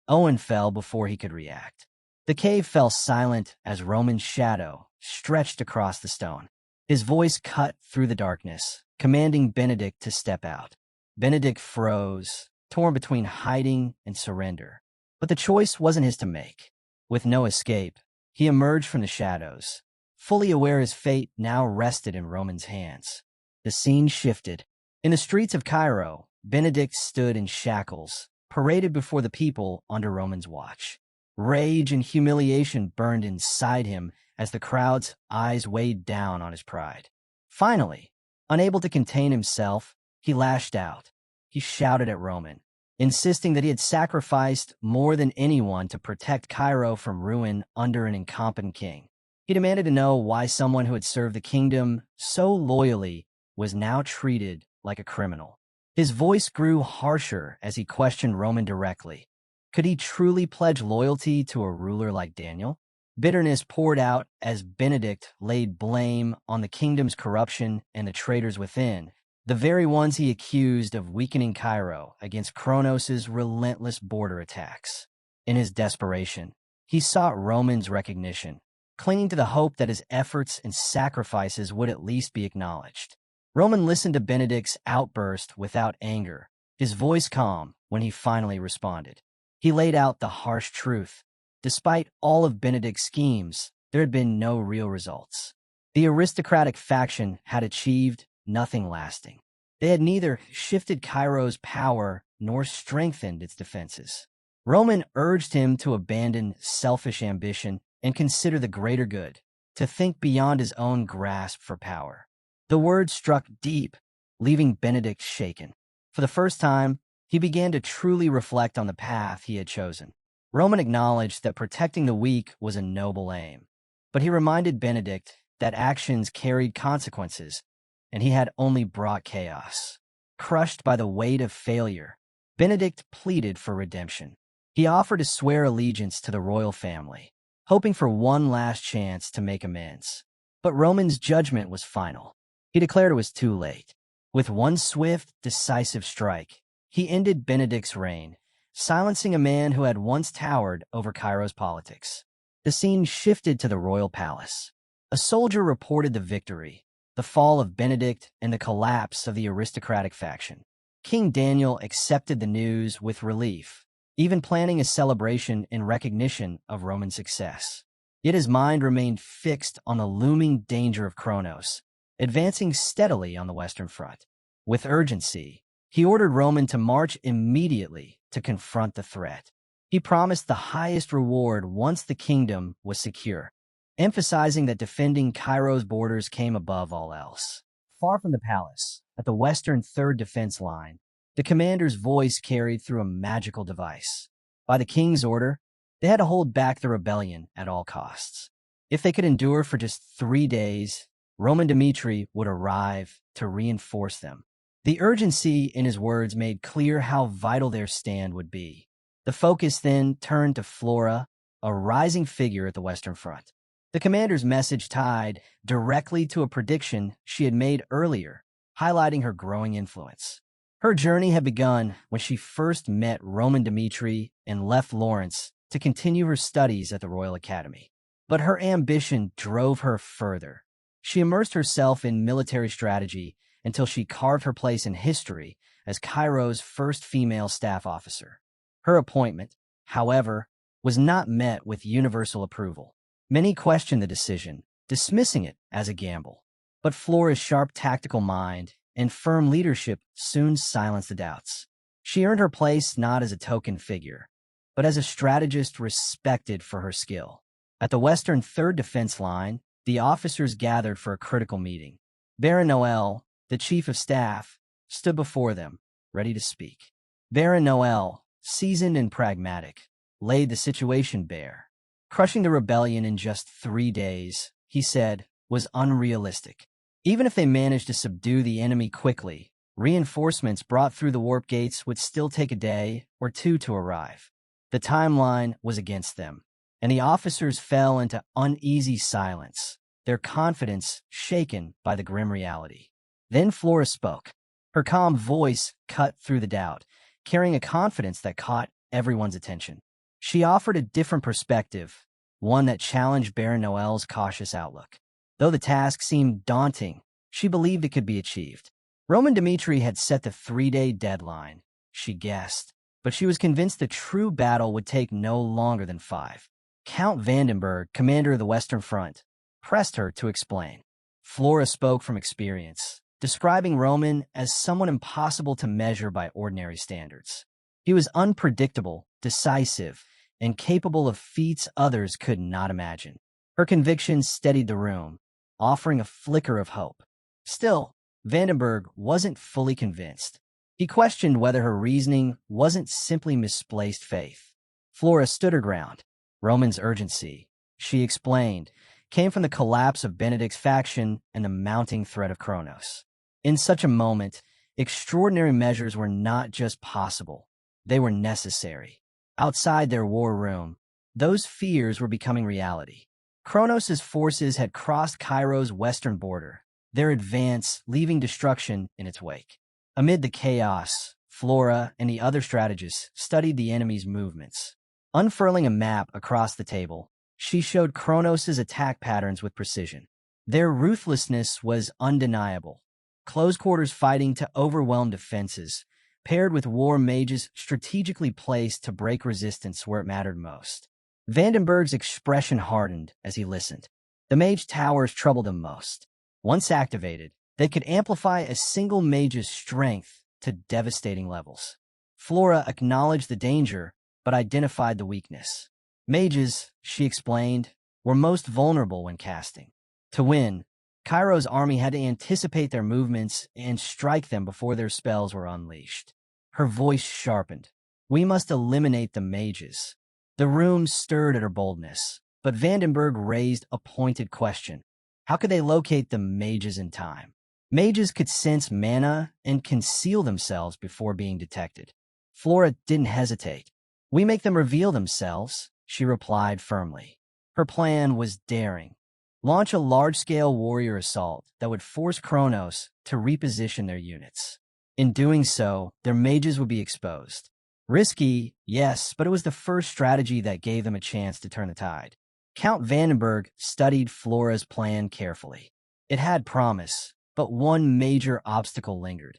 Owen fell before he could react. The cave fell silent as Roman's shadow stretched across the stone. His voice cut through the darkness, commanding Benedict to step out. Benedict froze, torn between hiding and surrender. But the choice wasn't his to make. With no escape, he emerged from the shadows, fully aware his fate now rested in Roman's hands. The scene shifted. In the streets of Cairo, Benedict stood in shackles, paraded before the people under Roman's watch. Rage and humiliation burned inside him as the crowd's eyes weighed down on his pride. Finally, unable to contain himself, he lashed out. He shouted at Roman, insisting that he had sacrificed more than anyone to protect Cairo from ruin under an incompetent king. He demanded to know why someone who had served the kingdom so loyally was now treated like a criminal. His voice grew harsher as he questioned Roman directly. Could he truly pledge loyalty to a ruler like Daniel? Bitterness poured out as Benedict laid blame on the kingdom's corruption and the traitors within, the very ones he accused of weakening Cairo against Kronos' relentless border attacks. In his desperation, he sought Roman's recognition, clinging to the hope that his efforts and sacrifices would at least be acknowledged. Roman listened to Benedict's outburst without anger, his voice calm when he finally responded. He laid out the harsh truth. Despite all of Benedict's schemes, there had been no real results. The aristocratic faction had achieved nothing lasting. They had neither shifted Cairo's power nor strengthened its defenses. Roman urged him to abandon selfish ambition and consider the greater good, to think beyond his own grasp for power. The words struck deep, leaving Benedict shaken. For the first time, he began to truly reflect on the path he had chosen. Roman acknowledged that protecting the weak was a noble aim, but he reminded Benedict that actions carried consequences, and he had only brought chaos. Crushed by the weight of failure, Benedict pleaded for redemption. He offered to swear allegiance to the royal family, hoping for one last chance to make amends. But Roman's judgment was final. He declared it was too late. With one swift, decisive strike, he ended Benedict's reign, silencing a man who had once towered over Cairo's politics. The scene shifted to the royal palace. A soldier reported the victory, the fall of Benedict, and the collapse of the aristocratic faction. King Daniel accepted the news with relief, even planning a celebration in recognition of Roman success. Yet his mind remained fixed on the looming danger of Kronos, advancing steadily on the Western Front. With urgency, he ordered Roman to march immediately to confront the threat. He promised the highest reward once the kingdom was secure, emphasizing that defending Cairo's borders came above all else. Far from the palace, at the western third defense line, the commander's voice carried through a magical device. By the king's order, they had to hold back the rebellion at all costs. If they could endure for just 3 days, Roman Dmitri would arrive to reinforce them. The urgency in his words made clear how vital their stand would be. The focus then turned to Flora, a rising figure at the Western Front. The commander's message tied directly to a prediction she had made earlier, highlighting her growing influence. Her journey had begun when she first met Roman Dmitri and left Lawrence to continue her studies at the Royal Academy. But her ambition drove her further. She immersed herself in military strategy until she carved her place in history as Cairo's first female staff officer. Her appointment, however, was not met with universal approval. Many questioned the decision, dismissing it as a gamble. But Flora's sharp tactical mind and firm leadership soon silenced the doubts. She earned her place not as a token figure, but as a strategist respected for her skill. At the Western Third Defense Line, the officers gathered for a critical meeting. Baron Noel, the chief of staff, stood before them, ready to speak. Baron Noel, seasoned and pragmatic, laid the situation bare. Crushing the rebellion in just 3 days, he said, was unrealistic. Even if they managed to subdue the enemy quickly, reinforcements brought through the warp gates would still take a day or two to arrive. The timeline was against them, and the officers fell into uneasy silence, their confidence shaken by the grim reality. Then Flora spoke. Her calm voice cut through the doubt, carrying a confidence that caught everyone's attention. She offered a different perspective, one that challenged Baron Noel's cautious outlook. Though the task seemed daunting, she believed it could be achieved. Roman Dmitri had set the 3-day deadline, she guessed, but she was convinced the true battle would take no longer than 5. Count Vandenberg, commander of the Western Front, pressed her to explain. Flora spoke from experience, describing Roman as someone impossible to measure by ordinary standards. He was unpredictable, decisive, and capable of feats others could not imagine. Her conviction steadied the room, offering a flicker of hope. Still, Vandenberg wasn't fully convinced. He questioned whether her reasoning wasn't simply misplaced faith. Flora stood her ground. Roman's urgency, she explained, came from the collapse of Benedict's faction and the mounting threat of Kronos. In such a moment, extraordinary measures were not just possible, they were necessary. Outside their war room, those fears were becoming reality. Kronos' forces had crossed Cairo's western border, their advance leaving destruction in its wake. Amid the chaos, Flora and the other strategists studied the enemy's movements. Unfurling a map across the table, she showed Kronos' attack patterns with precision. Their ruthlessness was undeniable. Close-quarters fighting to overwhelm defenses, paired with war mages strategically placed to break resistance where it mattered most. Vandenberg's expression hardened as he listened. The mage towers troubled him most. Once activated, they could amplify a single mage's strength to devastating levels. Flora acknowledged the danger, but identified the weakness. Mages, she explained, were most vulnerable when casting. To win, Cairo's army had to anticipate their movements and strike them before their spells were unleashed. Her voice sharpened. We must eliminate the mages. The room stirred at her boldness, but Vandenberg raised a pointed question. How could they locate the mages in time? Mages could sense mana and conceal themselves before being detected. Flora didn't hesitate. We make them reveal themselves, she replied firmly. Her plan was daring. Launch a large-scale warrior assault that would force Kronos to reposition their units. In doing so, their mages would be exposed. Risky, yes, but it was the first strategy that gave them a chance to turn the tide. Count Vandenberg studied Flora's plan carefully. It had promise, but one major obstacle lingered.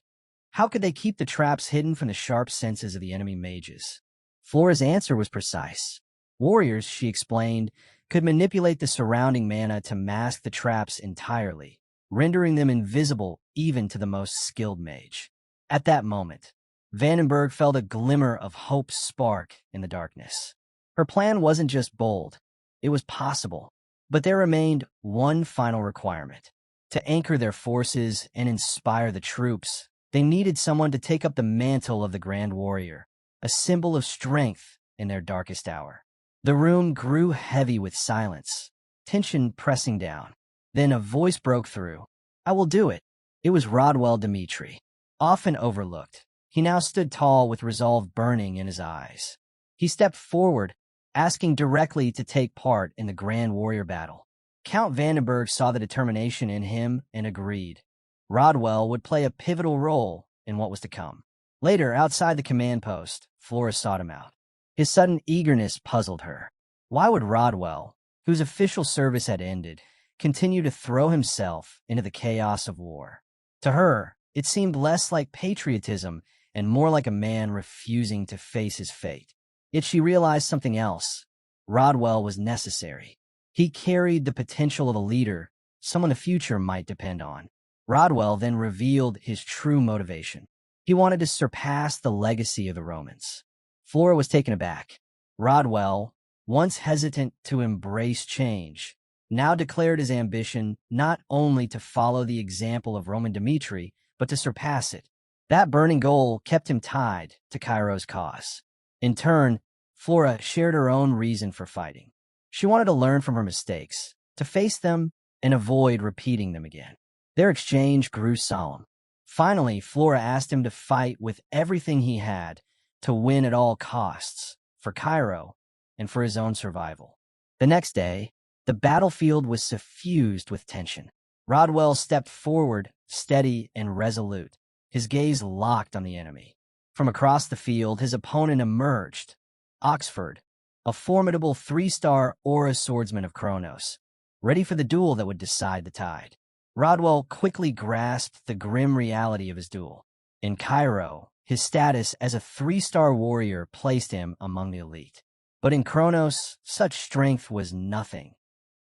How could they keep the traps hidden from the sharp senses of the enemy mages? Flora's answer was precise. Warriors, she explained, could manipulate the surrounding mana to mask the traps entirely, rendering them invisible even to the most skilled mage. At that moment, Vandenberg felt a glimmer of hope spark in the darkness. Her plan wasn't just bold, it was possible, but there remained one final requirement. To anchor their forces and inspire the troops, they needed someone to take up the mantle of the Grand Warrior, a symbol of strength in their darkest hour. The room grew heavy with silence, tension pressing down. Then a voice broke through. I will do it. It was Rodwell Dmitri. Often overlooked, he now stood tall with resolve burning in his eyes. He stepped forward, asking directly to take part in the Grand Warrior battle. Count Vandenberg saw the determination in him and agreed. Rodwell would play a pivotal role in what was to come. Later, outside the command post, Flora sought him out. His sudden eagerness puzzled her. Why would Rodwell, whose official service had ended, continue to throw himself into the chaos of war? To her, it seemed less like patriotism and more like a man refusing to face his fate. Yet she realized something else. Rodwell was necessary. He carried the potential of a leader, someone the future might depend on. Rodwell then revealed his true motivation. He wanted to surpass the legacy of the Romans. Flora was taken aback. Rodwell, once hesitant to embrace change, now declared his ambition not only to follow the example of Roman Dmitri, but to surpass it. That burning goal kept him tied to Cairo's cause. In turn, Flora shared her own reason for fighting. She wanted to learn from her mistakes, to face them and avoid repeating them again. Their exchange grew solemn. Finally, Flora asked him to fight with everything he had, to win at all costs, for Cairo and for his own survival. The next day, The battlefield was suffused with tension. Rodwell stepped forward, steady and resolute, his gaze locked on the enemy. From across the field, his opponent emerged. Oxford, a formidable 3-star aura swordsman of Kronos, ready for the duel that would decide the tide. Rodwell quickly grasped the grim reality of his duel. In Cairo, his status as a 3-star warrior placed him among the elite. But in Kronos, such strength was nothing.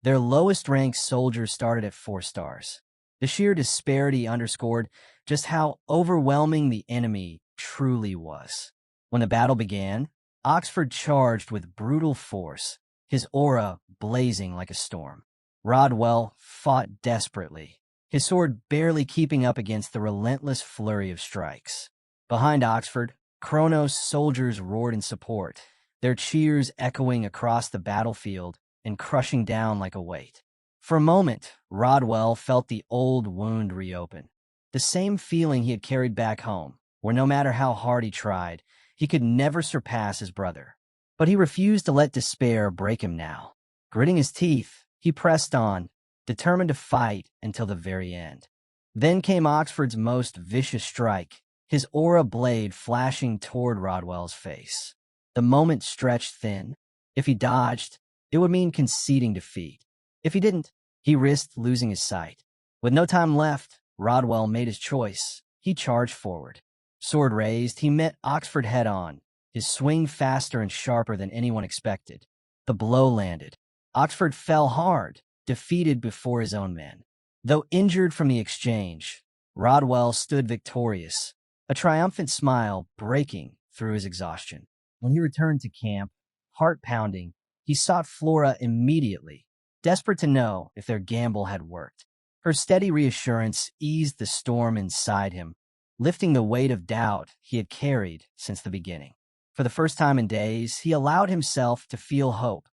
Their lowest-ranked soldiers started at 4 stars. The sheer disparity underscored just how overwhelming the enemy truly was. When the battle began, Oxford charged with brutal force, his aura blazing like a storm. Rodwell fought desperately, his sword barely keeping up against the relentless flurry of strikes. Behind Oxford, Kronos' soldiers roared in support, their cheers echoing across the battlefield and crushing down like a weight. For a moment, Rodwell felt the old wound reopen, the same feeling he had carried back home, where no matter how hard he tried, he could never surpass his brother. But he refused to let despair break him now. Gritting his teeth, he pressed on, determined to fight until the very end. Then came Oxford's most vicious strike, his aura blade flashing toward Rodwell's face. The moment stretched thin. If he dodged, it would mean conceding defeat. If he didn't, he risked losing his sight. With no time left, Rodwell made his choice. He charged forward. Sword raised, he met Oxford head-on, his swing faster and sharper than anyone expected. The blow landed. Oxford fell hard, defeated before his own men. Though injured from the exchange, Rodwell stood victorious, a triumphant smile breaking through his exhaustion. When he returned to camp, heart pounding, he sought Flora immediately, desperate to know if their gamble had worked. Her steady reassurance eased the storm inside him, lifting the weight of doubt he had carried since the beginning. For the first time in days, he allowed himself to feel hope.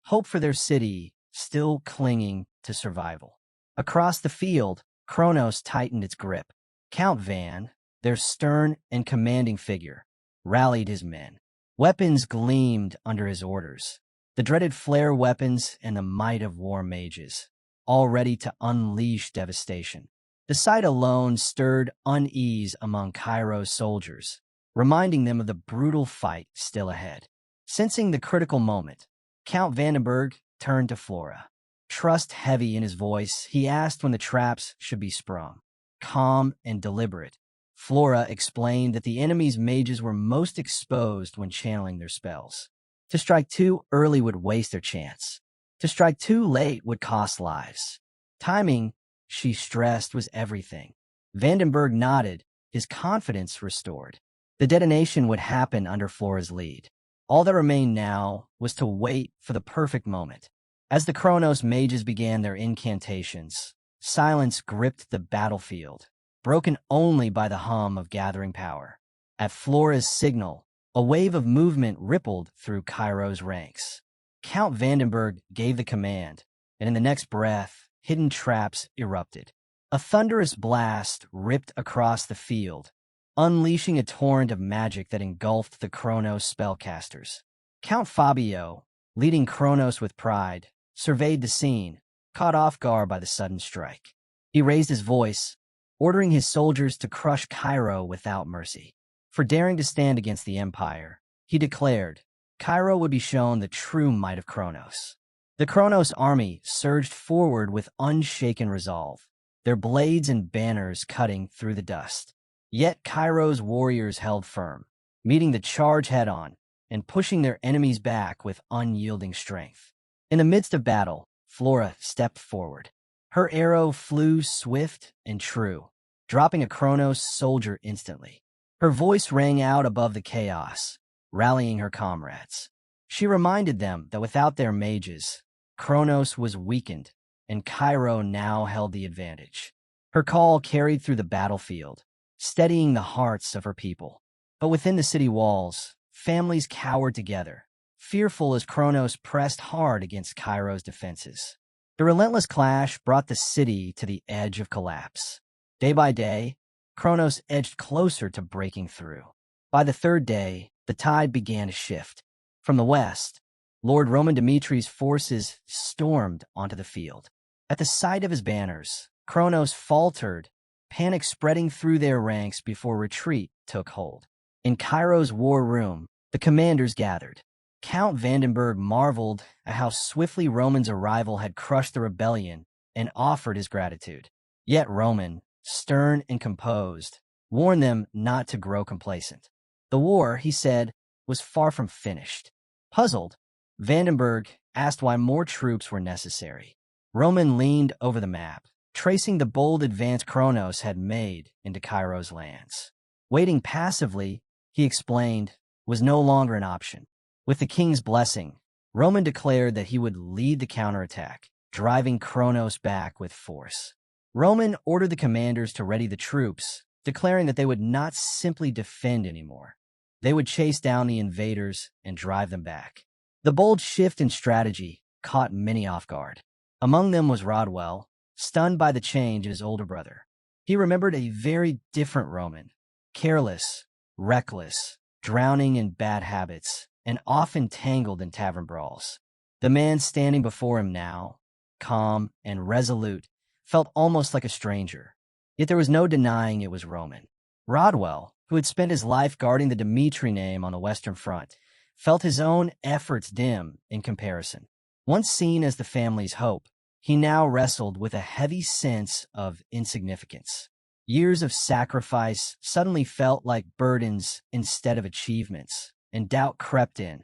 Hope for their city, still clinging to survival. Across the field, Kronos tightened its grip. Count Van, their stern and commanding figure, rallied his men. Weapons gleamed under his orders. The dreaded flare weapons and the might of war mages, all ready to unleash devastation. The sight alone stirred unease among Cairo's soldiers, reminding them of the brutal fight still ahead. Sensing the critical moment, Count Vandenberg turned to Flora. Trust heavy in his voice, he asked when the traps should be sprung. Calm and deliberate, Flora explained that the enemy's mages were most exposed when channeling their spells. To strike too early would waste their chance. To strike too late would cost lives. Timing, she stressed, was everything. Vandenberg nodded, his confidence restored. The detonation would happen under Flora's lead. All that remained now was to wait for the perfect moment. As the Kronos mages began their incantations, silence gripped the battlefield, broken only by the hum of gathering power. At Flora's signal, a wave of movement rippled through Cairo's ranks. Count Vandenberg gave the command, and in the next breath, hidden traps erupted. A thunderous blast ripped across the field, unleashing a torrent of magic that engulfed the Kronos spellcasters. Count Fabio, leading Kronos with pride, surveyed the scene, caught off guard by the sudden strike. He raised his voice, ordering his soldiers to crush Cairo without mercy. For daring to stand against the Empire, he declared, Cairo would be shown the true might of Kronos. The Kronos army surged forward with unshaken resolve, their blades and banners cutting through the dust. Yet Cairo's warriors held firm, meeting the charge head-on and pushing their enemies back with unyielding strength. In the midst of battle, Flora stepped forward. Her arrow flew swift and true, dropping a Kronos soldier instantly. Her voice rang out above the chaos, rallying her comrades. She reminded them that without their mages, Kronos was weakened, and Cairo now held the advantage. Her call carried through the battlefield, steadying the hearts of her people. But within the city walls, families cowered together, fearful as Kronos pressed hard against Cairo's defenses. The relentless clash brought the city to the edge of collapse. Day by day, Kronos edged closer to breaking through. By the third day, the tide began to shift. From the west, Lord Roman Dmitri's forces stormed onto the field. At the sight of his banners, Kronos faltered, panic spreading through their ranks before retreat took hold. In Cairo's war room, the commanders gathered. Count Vandenberg marveled at how swiftly Roman's arrival had crushed the rebellion and offered his gratitude. Yet Roman, stern and composed, warned them not to grow complacent. The war, he said, was far from finished. Puzzled, Vandenberg asked why more troops were necessary. Roman leaned over the map, tracing the bold advance Kronos had made into Cairo's lands. Waiting passively, he explained, was no longer an option. With the king's blessing, Roman declared that he would lead the counterattack, driving Kronos back with force. Roman ordered the commanders to ready the troops, declaring that they would not simply defend anymore. They would chase down the invaders and drive them back. The bold shift in strategy caught many off guard. Among them was Rodwell, stunned by the change in his older brother. He remembered a very different Roman, careless, reckless, drowning in bad habits, and often tangled in tavern brawls. The man standing before him now, calm and resolute, felt almost like a stranger. Yet there was no denying it was Roman. Rodwell, who had spent his life guarding the Dmitri name on the Western Front, felt his own efforts dim in comparison. Once seen as the family's hope, he now wrestled with a heavy sense of insignificance. Years of sacrifice suddenly felt like burdens instead of achievements, and doubt crept in.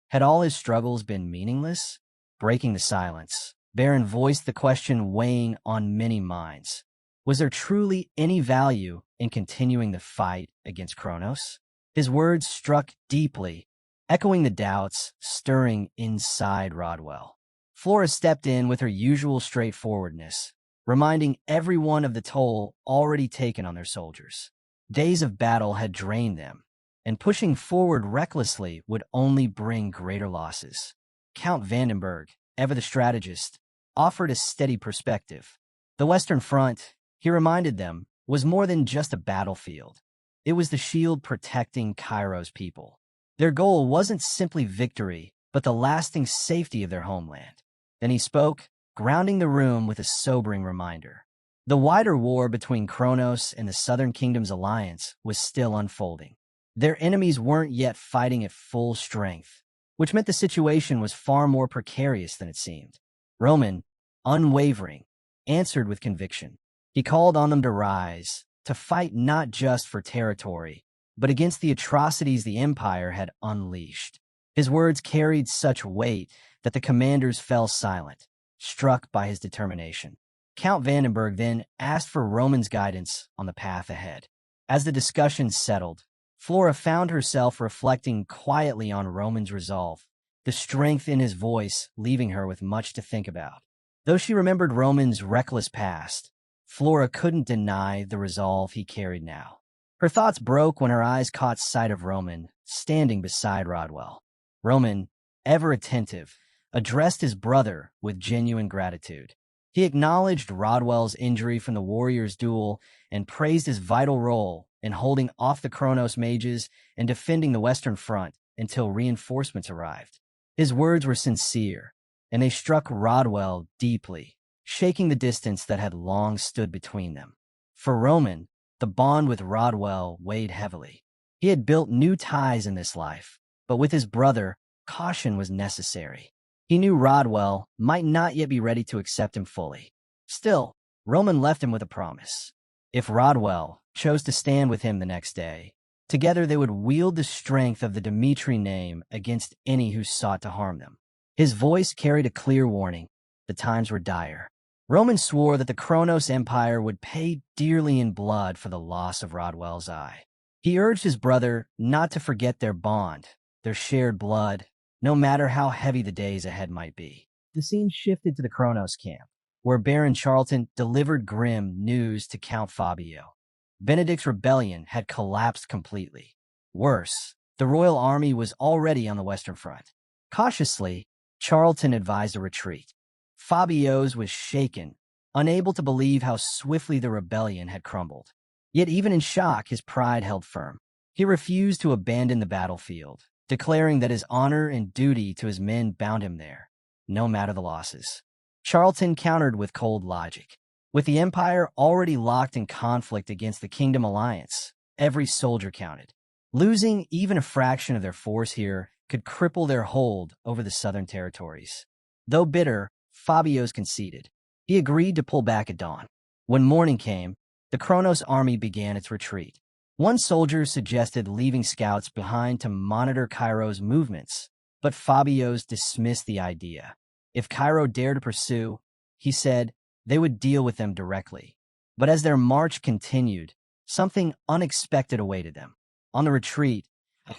Had all his struggles been meaningless? Breaking the silence, Baron voiced the question weighing on many minds. Was there truly any value in continuing the fight against Kronos? His words struck deeply, echoing the doubts stirring inside Rodwell. Flora stepped in with her usual straightforwardness, reminding everyone of the toll already taken on their soldiers. Days of battle had drained them, and pushing forward recklessly would only bring greater losses. Count Vandenberg, ever the strategist, offered a steady perspective. The Western Front, he reminded them, was more than just a battlefield. It was the shield protecting Cairo's people. Their goal wasn't simply victory, but the lasting safety of their homeland. Then he spoke, grounding the room with a sobering reminder. The wider war between Kronos and the Southern Kingdom's alliance was still unfolding. Their enemies weren't yet fighting at full strength, which meant the situation was far more precarious than it seemed. Roman, unwavering, answered with conviction. He called on them to rise, to fight not just for territory, but against the atrocities the Empire had unleashed. His words carried such weight that the commanders fell silent, struck by his determination. Count Vandenberg then asked for Roman's guidance on the path ahead. As the discussion settled, Flora found herself reflecting quietly on Roman's resolve, the strength in his voice leaving her with much to think about. Though she remembered Roman's reckless past, Flora couldn't deny the resolve he carried now. Her thoughts broke when her eyes caught sight of Roman standing beside Rodwell. Roman, ever attentive, addressed his brother with genuine gratitude. He acknowledged Rodwell's injury from the warrior's duel and praised his vital role in holding off the Kronos mages and defending the Western Front until reinforcements arrived. His words were sincere, and they struck Rodwell deeply, shaking the distance that had long stood between them. For Roman, the bond with Rodwell weighed heavily. He had built new ties in this life, but with his brother, caution was necessary. He knew Rodwell might not yet be ready to accept him fully. Still, Roman left him with a promise. If Rodwell chose to stand with him the next day, together they would wield the strength of the Dmitri name against any who sought to harm them. His voice carried a clear warning. The times were dire. Roman swore that the Kronos Empire would pay dearly in blood for the loss of Rodwell's eye. He urged his brother not to forget their bond, their shared blood, no matter how heavy the days ahead might be. The scene shifted to the Kronos camp, where Baron Charlton delivered grim news to Count Fabio. Benedict's rebellion had collapsed completely. Worse, the royal army was already on the Western Front. Cautiously, Charlton advised a retreat. Fabio's was shaken, unable to believe how swiftly the rebellion had crumbled. Yet even in shock, his pride held firm. He refused to abandon the battlefield, declaring that his honor and duty to his men bound him there, no matter the losses. Charlton countered with cold logic. With the Empire already locked in conflict against the Kingdom Alliance, every soldier counted. Losing even a fraction of their force here could cripple their hold over the southern territories. Though bitter, Fabios conceded. He agreed to pull back at dawn. When morning came, the Kronos army began its retreat. One soldier suggested leaving scouts behind to monitor Cairo's movements, but Fabios dismissed the idea. If Cairo dared to pursue, he said, they would deal with them directly. But as their march continued, something unexpected awaited them. On the retreat,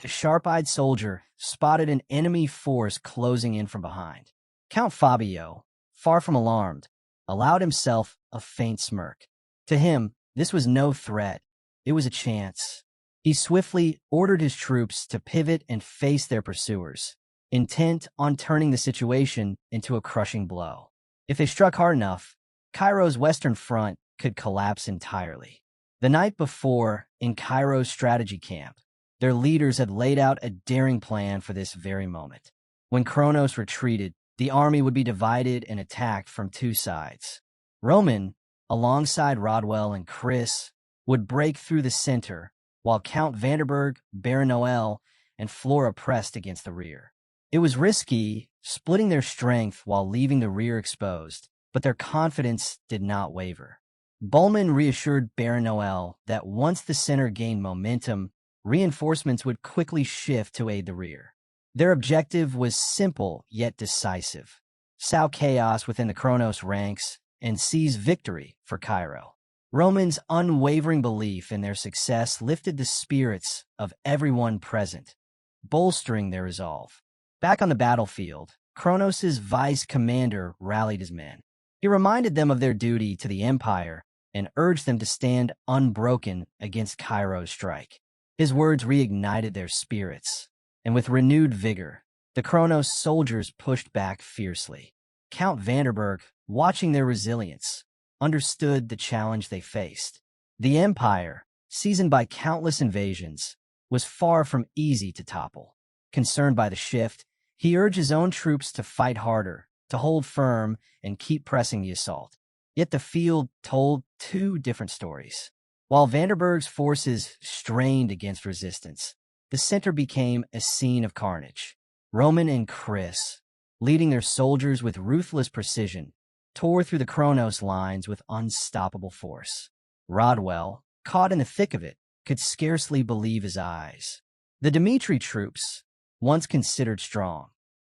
a sharp-eyed soldier spotted an enemy force closing in from behind. Count Fabio, far from alarmed, allowed himself a faint smirk. To him, this was no threat. It was a chance. He swiftly ordered his troops to pivot and face their pursuers, intent on turning the situation into a crushing blow. If they struck hard enough, Cairo's western front could collapse entirely. The night before, in Cairo's strategy camp, their leaders had laid out a daring plan for this very moment. When Kronos retreated, the army would be divided and attacked from two sides. Roman, alongside Rodwell and Chris, would break through the center, while Count Vanderberg, Baron Noel, and Flora pressed against the rear. It was risky, splitting their strength while leaving the rear exposed, but their confidence did not waver. Bullman reassured Baron Noel that once the center gained momentum, reinforcements would quickly shift to aid the rear. Their objective was simple yet decisive: sow chaos within the Kronos ranks and seize victory for Cairo. Roman's unwavering belief in their success lifted the spirits of everyone present, bolstering their resolve. Back on the battlefield, Kronos' vice commander rallied his men. He reminded them of their duty to the Empire and urged them to stand unbroken against Cairo's strike. His words reignited their spirits, and with renewed vigor, the Kronos soldiers pushed back fiercely. Count Vanderberg, watching their resilience, understood the challenge they faced. The Empire, seasoned by countless invasions, was far from easy to topple. Concerned by the shift, he urged his own troops to fight harder, to hold firm, and keep pressing the assault. Yet the field told two different stories. While Vanderberg's forces strained against resistance, the center became a scene of carnage. Roman and Chris, leading their soldiers with ruthless precision, tore through the Kronos lines with unstoppable force. Rodwell, caught in the thick of it, could scarcely believe his eyes. The Dmitri troops, once considered strong,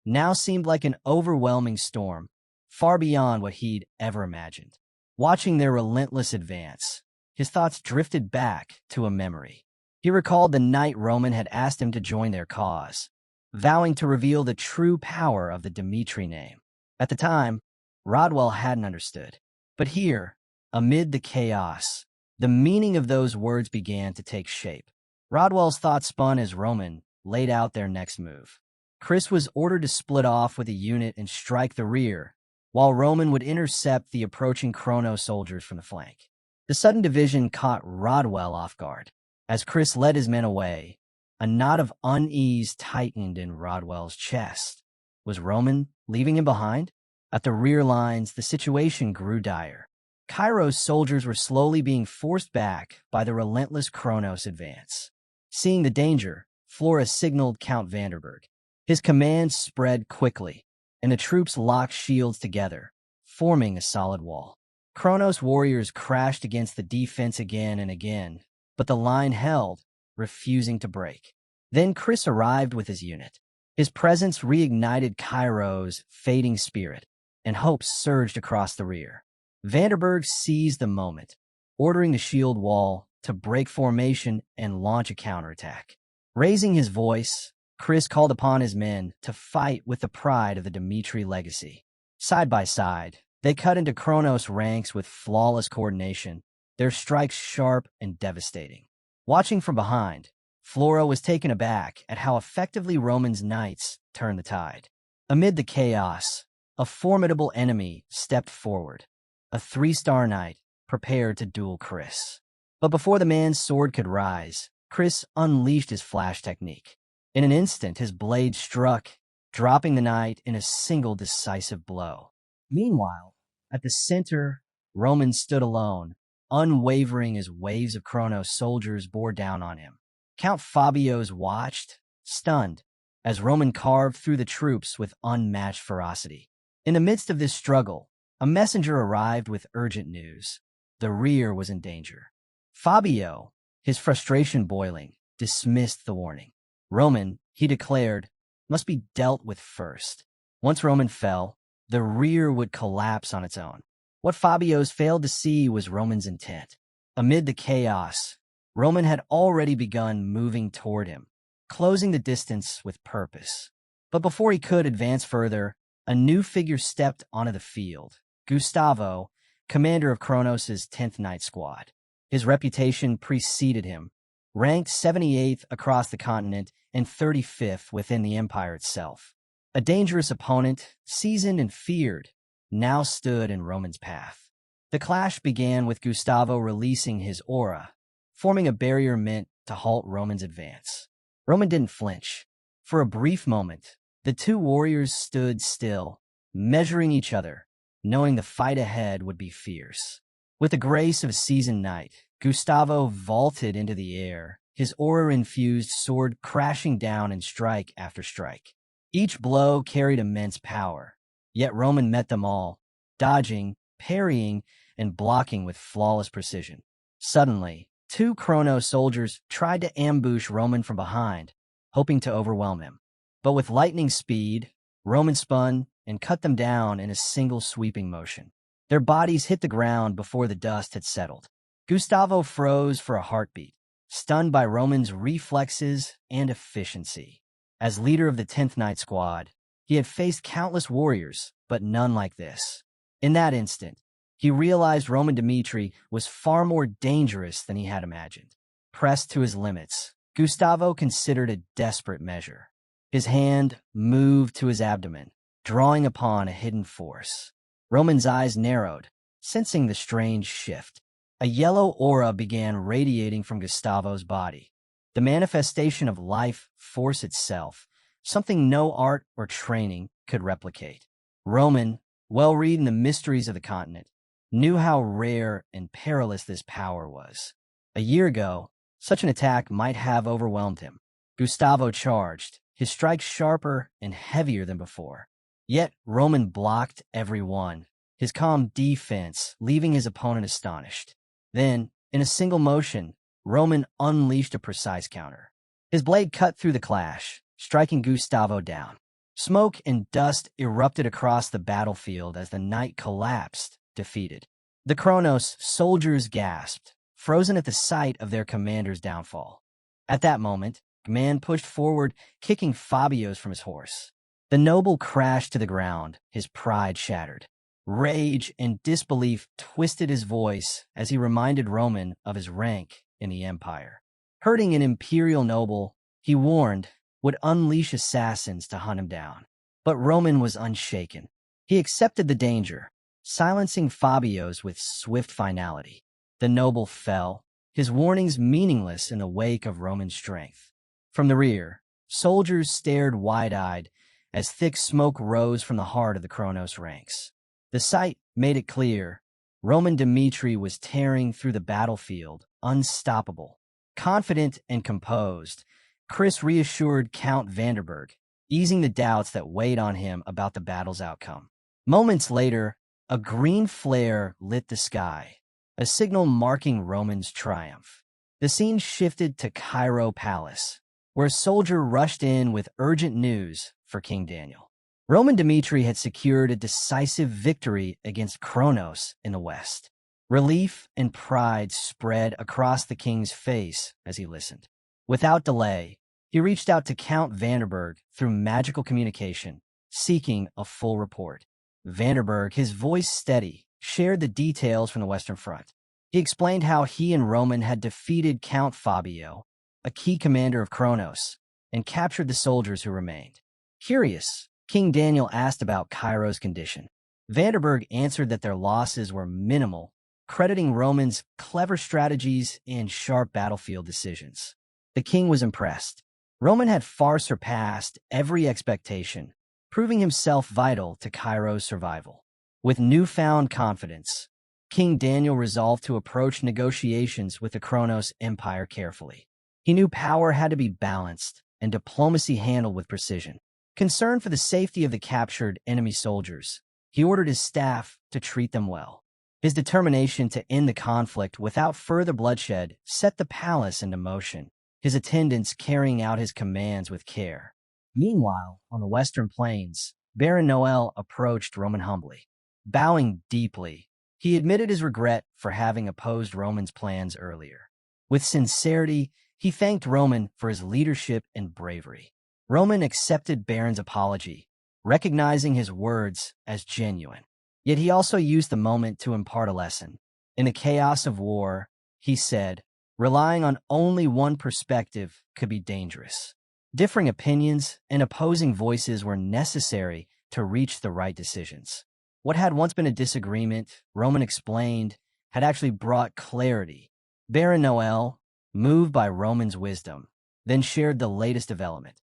now seemed like an overwhelming storm, far beyond what he'd ever imagined. Watching their relentless advance, his thoughts drifted back to a memory. He recalled the night Roman had asked him to join their cause, vowing to reveal the true power of the Dmitri name. At the time, Rodwell hadn't understood. But here, amid the chaos, the meaning of those words began to take shape. Rodwell's thoughts spun as Roman laid out their next move. Chris was ordered to split off with a unit and strike the rear, while Roman would intercept the approaching Kronos soldiers from the flank. The sudden division caught Rodwell off guard. As Chris led his men away, a knot of unease tightened in Rodwell's chest. Was Roman leaving him behind? At the rear lines, the situation grew dire. Cairo's soldiers were slowly being forced back by the relentless Kronos advance. Seeing the danger, Flora signaled Count Vanderberg. His command spread quickly, and the troops locked shields together, forming a solid wall. Kronos warriors crashed against the defense again and again, but the line held, refusing to break. Then Chris arrived with his unit. His presence reignited Cairo's fading spirit, and hope surged across the rear. Vanderberg seized the moment, ordering the shield wall to break formation and launch a counterattack. Raising his voice, Chris called upon his men to fight with the pride of the Dmitri legacy. Side by side, they cut into Kronos' ranks with flawless coordination, their strikes sharp and devastating. Watching from behind, Flora was taken aback at how effectively Roman's knights turned the tide. Amid the chaos, a formidable enemy stepped forward, a 3-star knight prepared to duel Chris. But before the man's sword could rise, Chris unleashed his flash technique. In an instant, his blade struck, dropping the knight in a single decisive blow. Meanwhile, at the center, Roman stood alone, unwavering as waves of Kronos soldiers bore down on him. Count Fabios watched, stunned, as Roman carved through the troops with unmatched ferocity. In the midst of this struggle, a messenger arrived with urgent news. The rear was in danger. Fabio, his frustration boiling, dismissed the warning. Roman, he declared, must be dealt with first. Once Roman fell, the rear would collapse on its own. What Fabios failed to see was Roman's intent. Amid the chaos, Roman had already begun moving toward him, closing the distance with purpose. But before he could advance further, a new figure stepped onto the field. Gustavo, commander of Kronos' 10th Night Squad. His reputation preceded him, ranked 78th across the continent and 35th within the empire itself. A dangerous opponent, seasoned and feared, now stood in Roman's path. The clash began with Gustavo releasing his aura, forming a barrier meant to halt Roman's advance. Roman didn't flinch. For a brief moment, the two warriors stood still, measuring each other, knowing the fight ahead would be fierce. With the grace of a seasoned knight, Gustavo vaulted into the air, his aura-infused sword crashing down in strike after strike. Each blow carried immense power, yet Roman met them all, dodging, parrying, and blocking with flawless precision. Suddenly, two Kronos soldiers tried to ambush Roman from behind, hoping to overwhelm him. But with lightning speed, Roman spun and cut them down in a single sweeping motion. Their bodies hit the ground before the dust had settled. Gustavo froze for a heartbeat, stunned by Roman's reflexes and efficiency. As leader of the 10th Night Squad, he had faced countless warriors, but none like this. In that instant, he realized Roman Dmitri was far more dangerous than he had imagined. Pressed to his limits, Gustavo considered a desperate measure. His hand moved to his abdomen, drawing upon a hidden force. Roman's eyes narrowed, sensing the strange shift. A yellow aura began radiating from Gustavo's body, the manifestation of life force itself, something no art or training could replicate. Roman, well read in the mysteries of the continent, knew how rare and perilous this power was. A year ago, such an attack might have overwhelmed him. Gustavo charged, his strikes sharper and heavier than before. Yet Roman blocked every one, his calm defense leaving his opponent astonished. Then, in a single motion, Roman unleashed a precise counter. His blade cut through the clash, striking Gustavo down. Smoke and dust erupted across the battlefield as the knight collapsed, defeated. The Kronos soldiers gasped, frozen at the sight of their commander's downfall. At that moment, the man pushed forward, kicking Fabios from his horse. The noble crashed to the ground, his pride shattered. Rage and disbelief twisted his voice as he reminded Roman of his rank in the empire. Hurting an imperial noble, he warned, would unleash assassins to hunt him down. But Roman was unshaken. He accepted the danger, silencing Fabios with swift finality. The noble fell, his warnings meaningless in the wake of Roman strength. From the rear, soldiers stared wide-eyed as thick smoke rose from the heart of the Kronos ranks. The sight made it clear. Roman Dmitri was tearing through the battlefield, unstoppable. Confident and composed, Chris reassured Count Vanderberg, easing the doubts that weighed on him about the battle's outcome. Moments later, a green flare lit the sky, a signal marking Roman's triumph. The scene shifted to Cairo Palace, where a soldier rushed in with urgent news for King Daniel. Roman Dmitri had secured a decisive victory against Kronos in the west. Relief and pride spread across the king's face as he listened. Without delay, he reached out to Count Vanderberg through magical communication, seeking a full report. Vanderberg, his voice steady, shared the details from the Western Front. He explained how he and Roman had defeated Count Fabio, a key commander of Kronos, and captured the soldiers who remained. Curious, King Daniel asked about Cairo's condition. Vanderberg answered that their losses were minimal, crediting Roman's clever strategies and sharp battlefield decisions. The king was impressed. Roman had far surpassed every expectation, proving himself vital to Cairo's survival. With newfound confidence, King Daniel resolved to approach negotiations with the Kronos Empire carefully. He knew power had to be balanced and diplomacy handled with precision. Concerned for the safety of the captured enemy soldiers, he ordered his staff to treat them well. His determination to end the conflict without further bloodshed set the palace into motion, his attendants carrying out his commands with care. Meanwhile, on the western plains, Baron Noel approached Roman humbly. Bowing deeply, he admitted his regret for having opposed Roman's plans earlier. With sincerity, he thanked Roman for his leadership and bravery. Roman accepted Baron's apology, recognizing his words as genuine. Yet he also used the moment to impart a lesson. In the chaos of war, he said, relying on only one perspective could be dangerous. Differing opinions and opposing voices were necessary to reach the right decisions. What had once been a disagreement, Roman explained, had actually brought clarity. Baron Noel, moved by Roman's wisdom, then shared the latest development.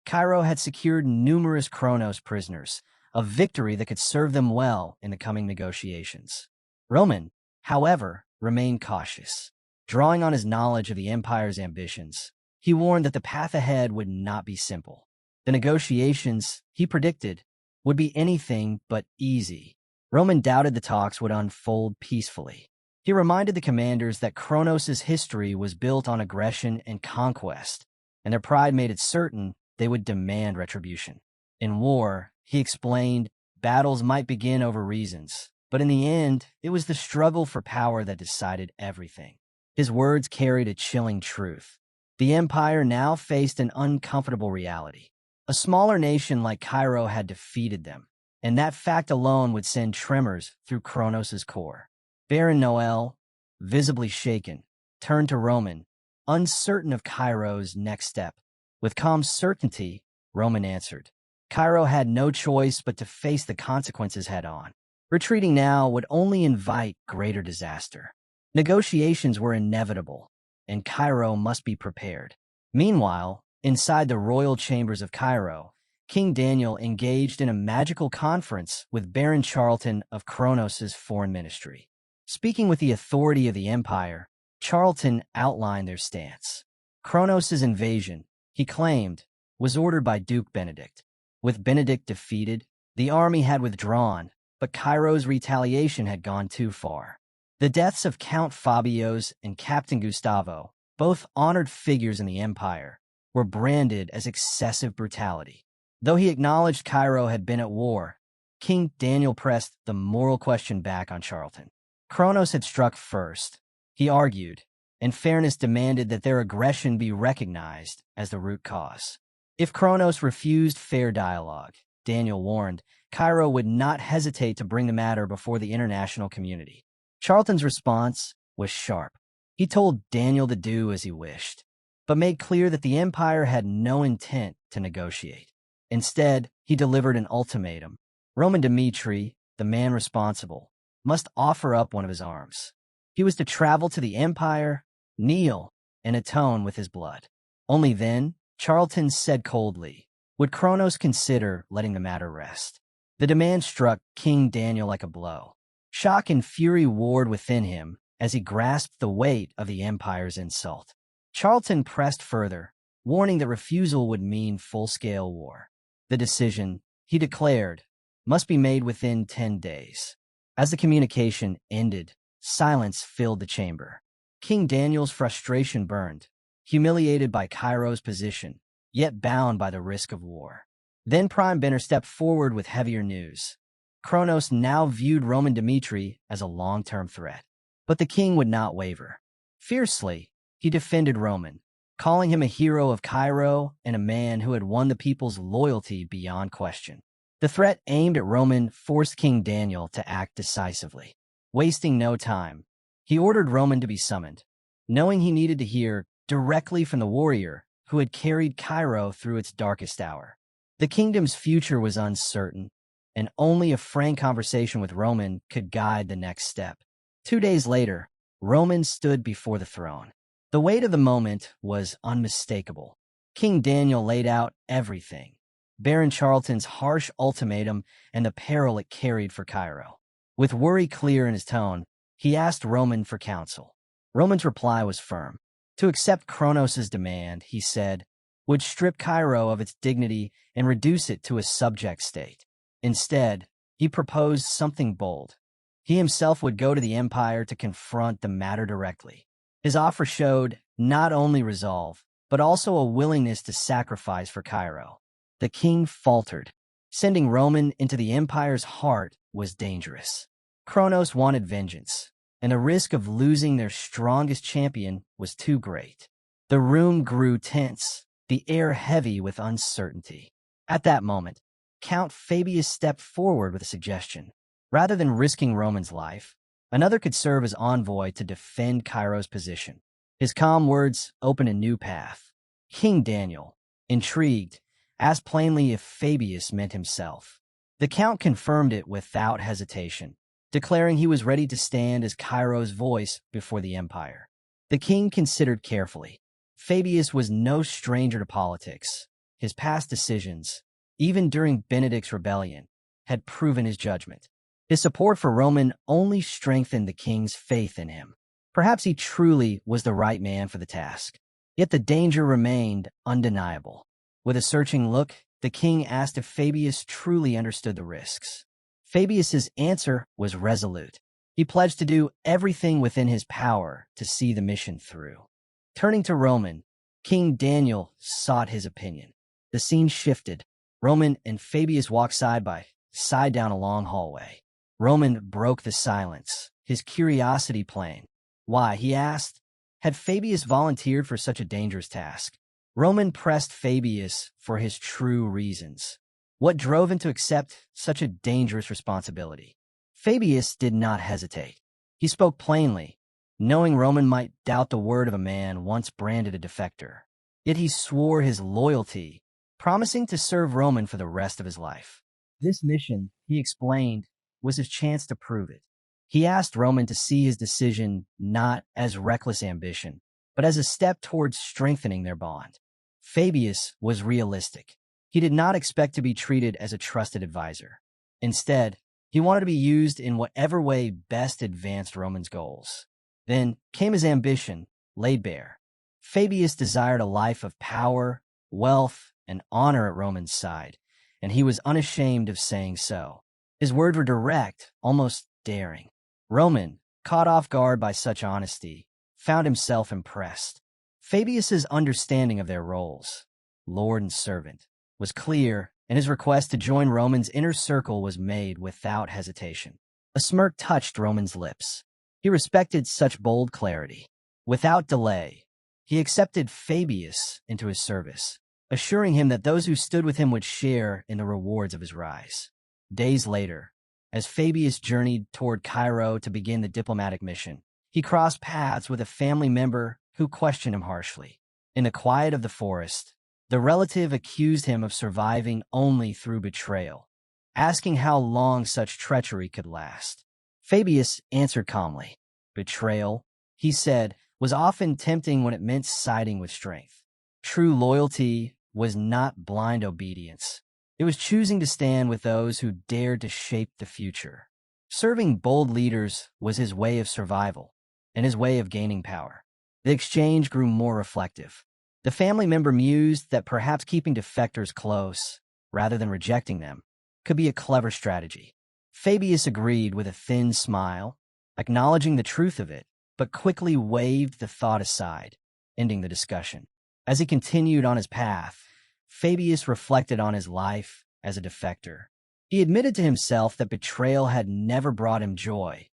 Cairo had secured numerous Kronos prisoners, a victory that could serve them well in the coming negotiations. Roman, however, remained cautious. Drawing on his knowledge of the empire's ambitions, he warned that the path ahead would not be simple. The negotiations, he predicted, would be anything but easy. Roman doubted the talks would unfold peacefully. He reminded the commanders that Kronos' history was built on aggression and conquest, and their pride made it certain they would demand retribution. In war, he explained, battles might begin over reasons, but in the end, it was the struggle for power that decided everything. His words carried a chilling truth. The empire now faced an uncomfortable reality. A smaller nation like Cairo had defeated them, and that fact alone would send tremors through Kronos' core. Baron Noel, visibly shaken, turned to Roman, uncertain of Cairo's next step. With calm certainty, Roman answered. Cairo had no choice but to face the consequences head-on. Retreating now would only invite greater disaster. Negotiations were inevitable, and Cairo must be prepared. Meanwhile, inside the royal chambers of Cairo, King Daniel engaged in a magical conference with Baron Charlton of Kronos' foreign ministry. Speaking with the authority of the empire, Charlton outlined their stance. Kronos' invasion, he claimed, was ordered by Duke Benedict. With Benedict defeated, the army had withdrawn, but Cairo's retaliation had gone too far. The deaths of Count Fabios and Captain Gustavo, both honored figures in the empire, were branded as excessive brutality. Though he acknowledged Cairo had been at war, King Daniel pressed the moral question back on Charlton. Kronos had struck first, he argued, and fairness demanded that their aggression be recognized as the root cause. If Kronos refused fair dialogue, Daniel warned, Cairo would not hesitate to bring the matter before the international community. Charlton's response was sharp. He told Daniel to do as he wished, but made clear that the empire had no intent to negotiate. Instead, he delivered an ultimatum. Roman Dmitri, the man responsible, must offer up one of his arms. He was to travel to the empire, kneel, and atone with his blood. Only then, Charlton said coldly, would Kronos consider letting the matter rest. The demand struck King Daniel like a blow. Shock and fury warred within him as he grasped the weight of the empire's insult. Charlton pressed further, warning that refusal would mean full-scale war. The decision, he declared, must be made within 10 days. As the communication ended, silence filled the chamber. King Daniel's frustration burned, humiliated by Cairo's position, yet bound by the risk of war. Then Prime Benner stepped forward with heavier news. Kronos now viewed Roman Dmitri as a long-term threat. But the king would not waver. Fiercely, he defended Roman, calling him a hero of Cairo and a man who had won the people's loyalty beyond question. The threat aimed at Roman forced King Daniel to act decisively. Wasting no time, he ordered Roman to be summoned, knowing he needed to hear directly from the warrior who had carried Cairo through its darkest hour. The kingdom's future was uncertain, and only a frank conversation with Roman could guide the next step. 2 days later, Roman stood before the throne. The weight of the moment was unmistakable. King Daniel laid out everything: Baron Charlton's harsh ultimatum and the peril it carried for Cairo. With worry clear in his tone, he asked Roman for counsel. Roman's reply was firm. To accept Kronos' demand, he said, would strip Cairo of its dignity and reduce it to a subject state. Instead, he proposed something bold. He himself would go to the empire to confront the matter directly. His offer showed not only resolve, but also a willingness to sacrifice for Cairo. The king faltered. Sending Roman into the empire's heart was dangerous. Kronos wanted vengeance, and the risk of losing their strongest champion was too great. The room grew tense, the air heavy with uncertainty. At that moment, Count Fabius stepped forward with a suggestion. Rather than risking Roman's life, another could serve as envoy to defend Cairo's position. His calm words opened a new path. King Daniel, intrigued, asked plainly if Fabius meant himself. The count confirmed it without hesitation, declaring he was ready to stand as Cairo's voice before the empire. The king considered carefully. Fabius was no stranger to politics. His past decisions, even during Benedict's rebellion, had proven his judgment. His support for Roman only strengthened the king's faith in him. Perhaps he truly was the right man for the task. Yet the danger remained undeniable. With a searching look, the king asked if Fabius truly understood the risks. Fabius's answer was resolute. He pledged to do everything within his power to see the mission through. Turning to Roman, King Daniel sought his opinion. The scene shifted. Roman and Fabius walked side by side down a long hallway. Roman broke the silence, his curiosity plain. Why, he asked, had Fabius volunteered for such a dangerous task? Roman pressed Fabius for his true reasons. What drove him to accept such a dangerous responsibility? Fabius did not hesitate. He spoke plainly, knowing Roman might doubt the word of a man once branded a defector. Yet he swore his loyalty, promising to serve Roman for the rest of his life. This mission, he explained, was his chance to prove it. He asked Roman to see his decision not as reckless ambition, but as a step towards strengthening their bond. Fabius was realistic. He did not expect to be treated as a trusted advisor. Instead, he wanted to be used in whatever way best advanced Roman's goals. Then came his ambition, laid bare. Fabius desired a life of power, wealth, and honor at Roman's side, and he was unashamed of saying so. His words were direct, almost daring. Roman, caught off guard by such honesty, found himself impressed. Fabius's understanding of their roles, lord and servant, was clear, and his request to join Roman's inner circle was made without hesitation. A smirk touched Roman's lips. He respected such bold clarity. Without delay, he accepted Fabius into his service, assuring him that those who stood with him would share in the rewards of his rise. Days later, as Fabius journeyed toward Cairo to begin the diplomatic mission, he crossed paths with a family member who questioned him harshly. In the quiet of the forest, the relative accused him of surviving only through betrayal, asking how long such treachery could last. Fabius answered calmly. Betrayal, he said, was often tempting when it meant siding with strength. True loyalty was not blind obedience. It was choosing to stand with those who dared to shape the future. Serving bold leaders was his way of survival and his way of gaining power. The exchange grew more reflective. The family member mused that perhaps keeping defectors close, rather than rejecting them, could be a clever strategy. Fabius agreed with a thin smile, acknowledging the truth of it, but quickly waved the thought aside, ending the discussion. As he continued on his path, Fabius reflected on his life as a defector. He admitted to himself that betrayal had never brought him joy,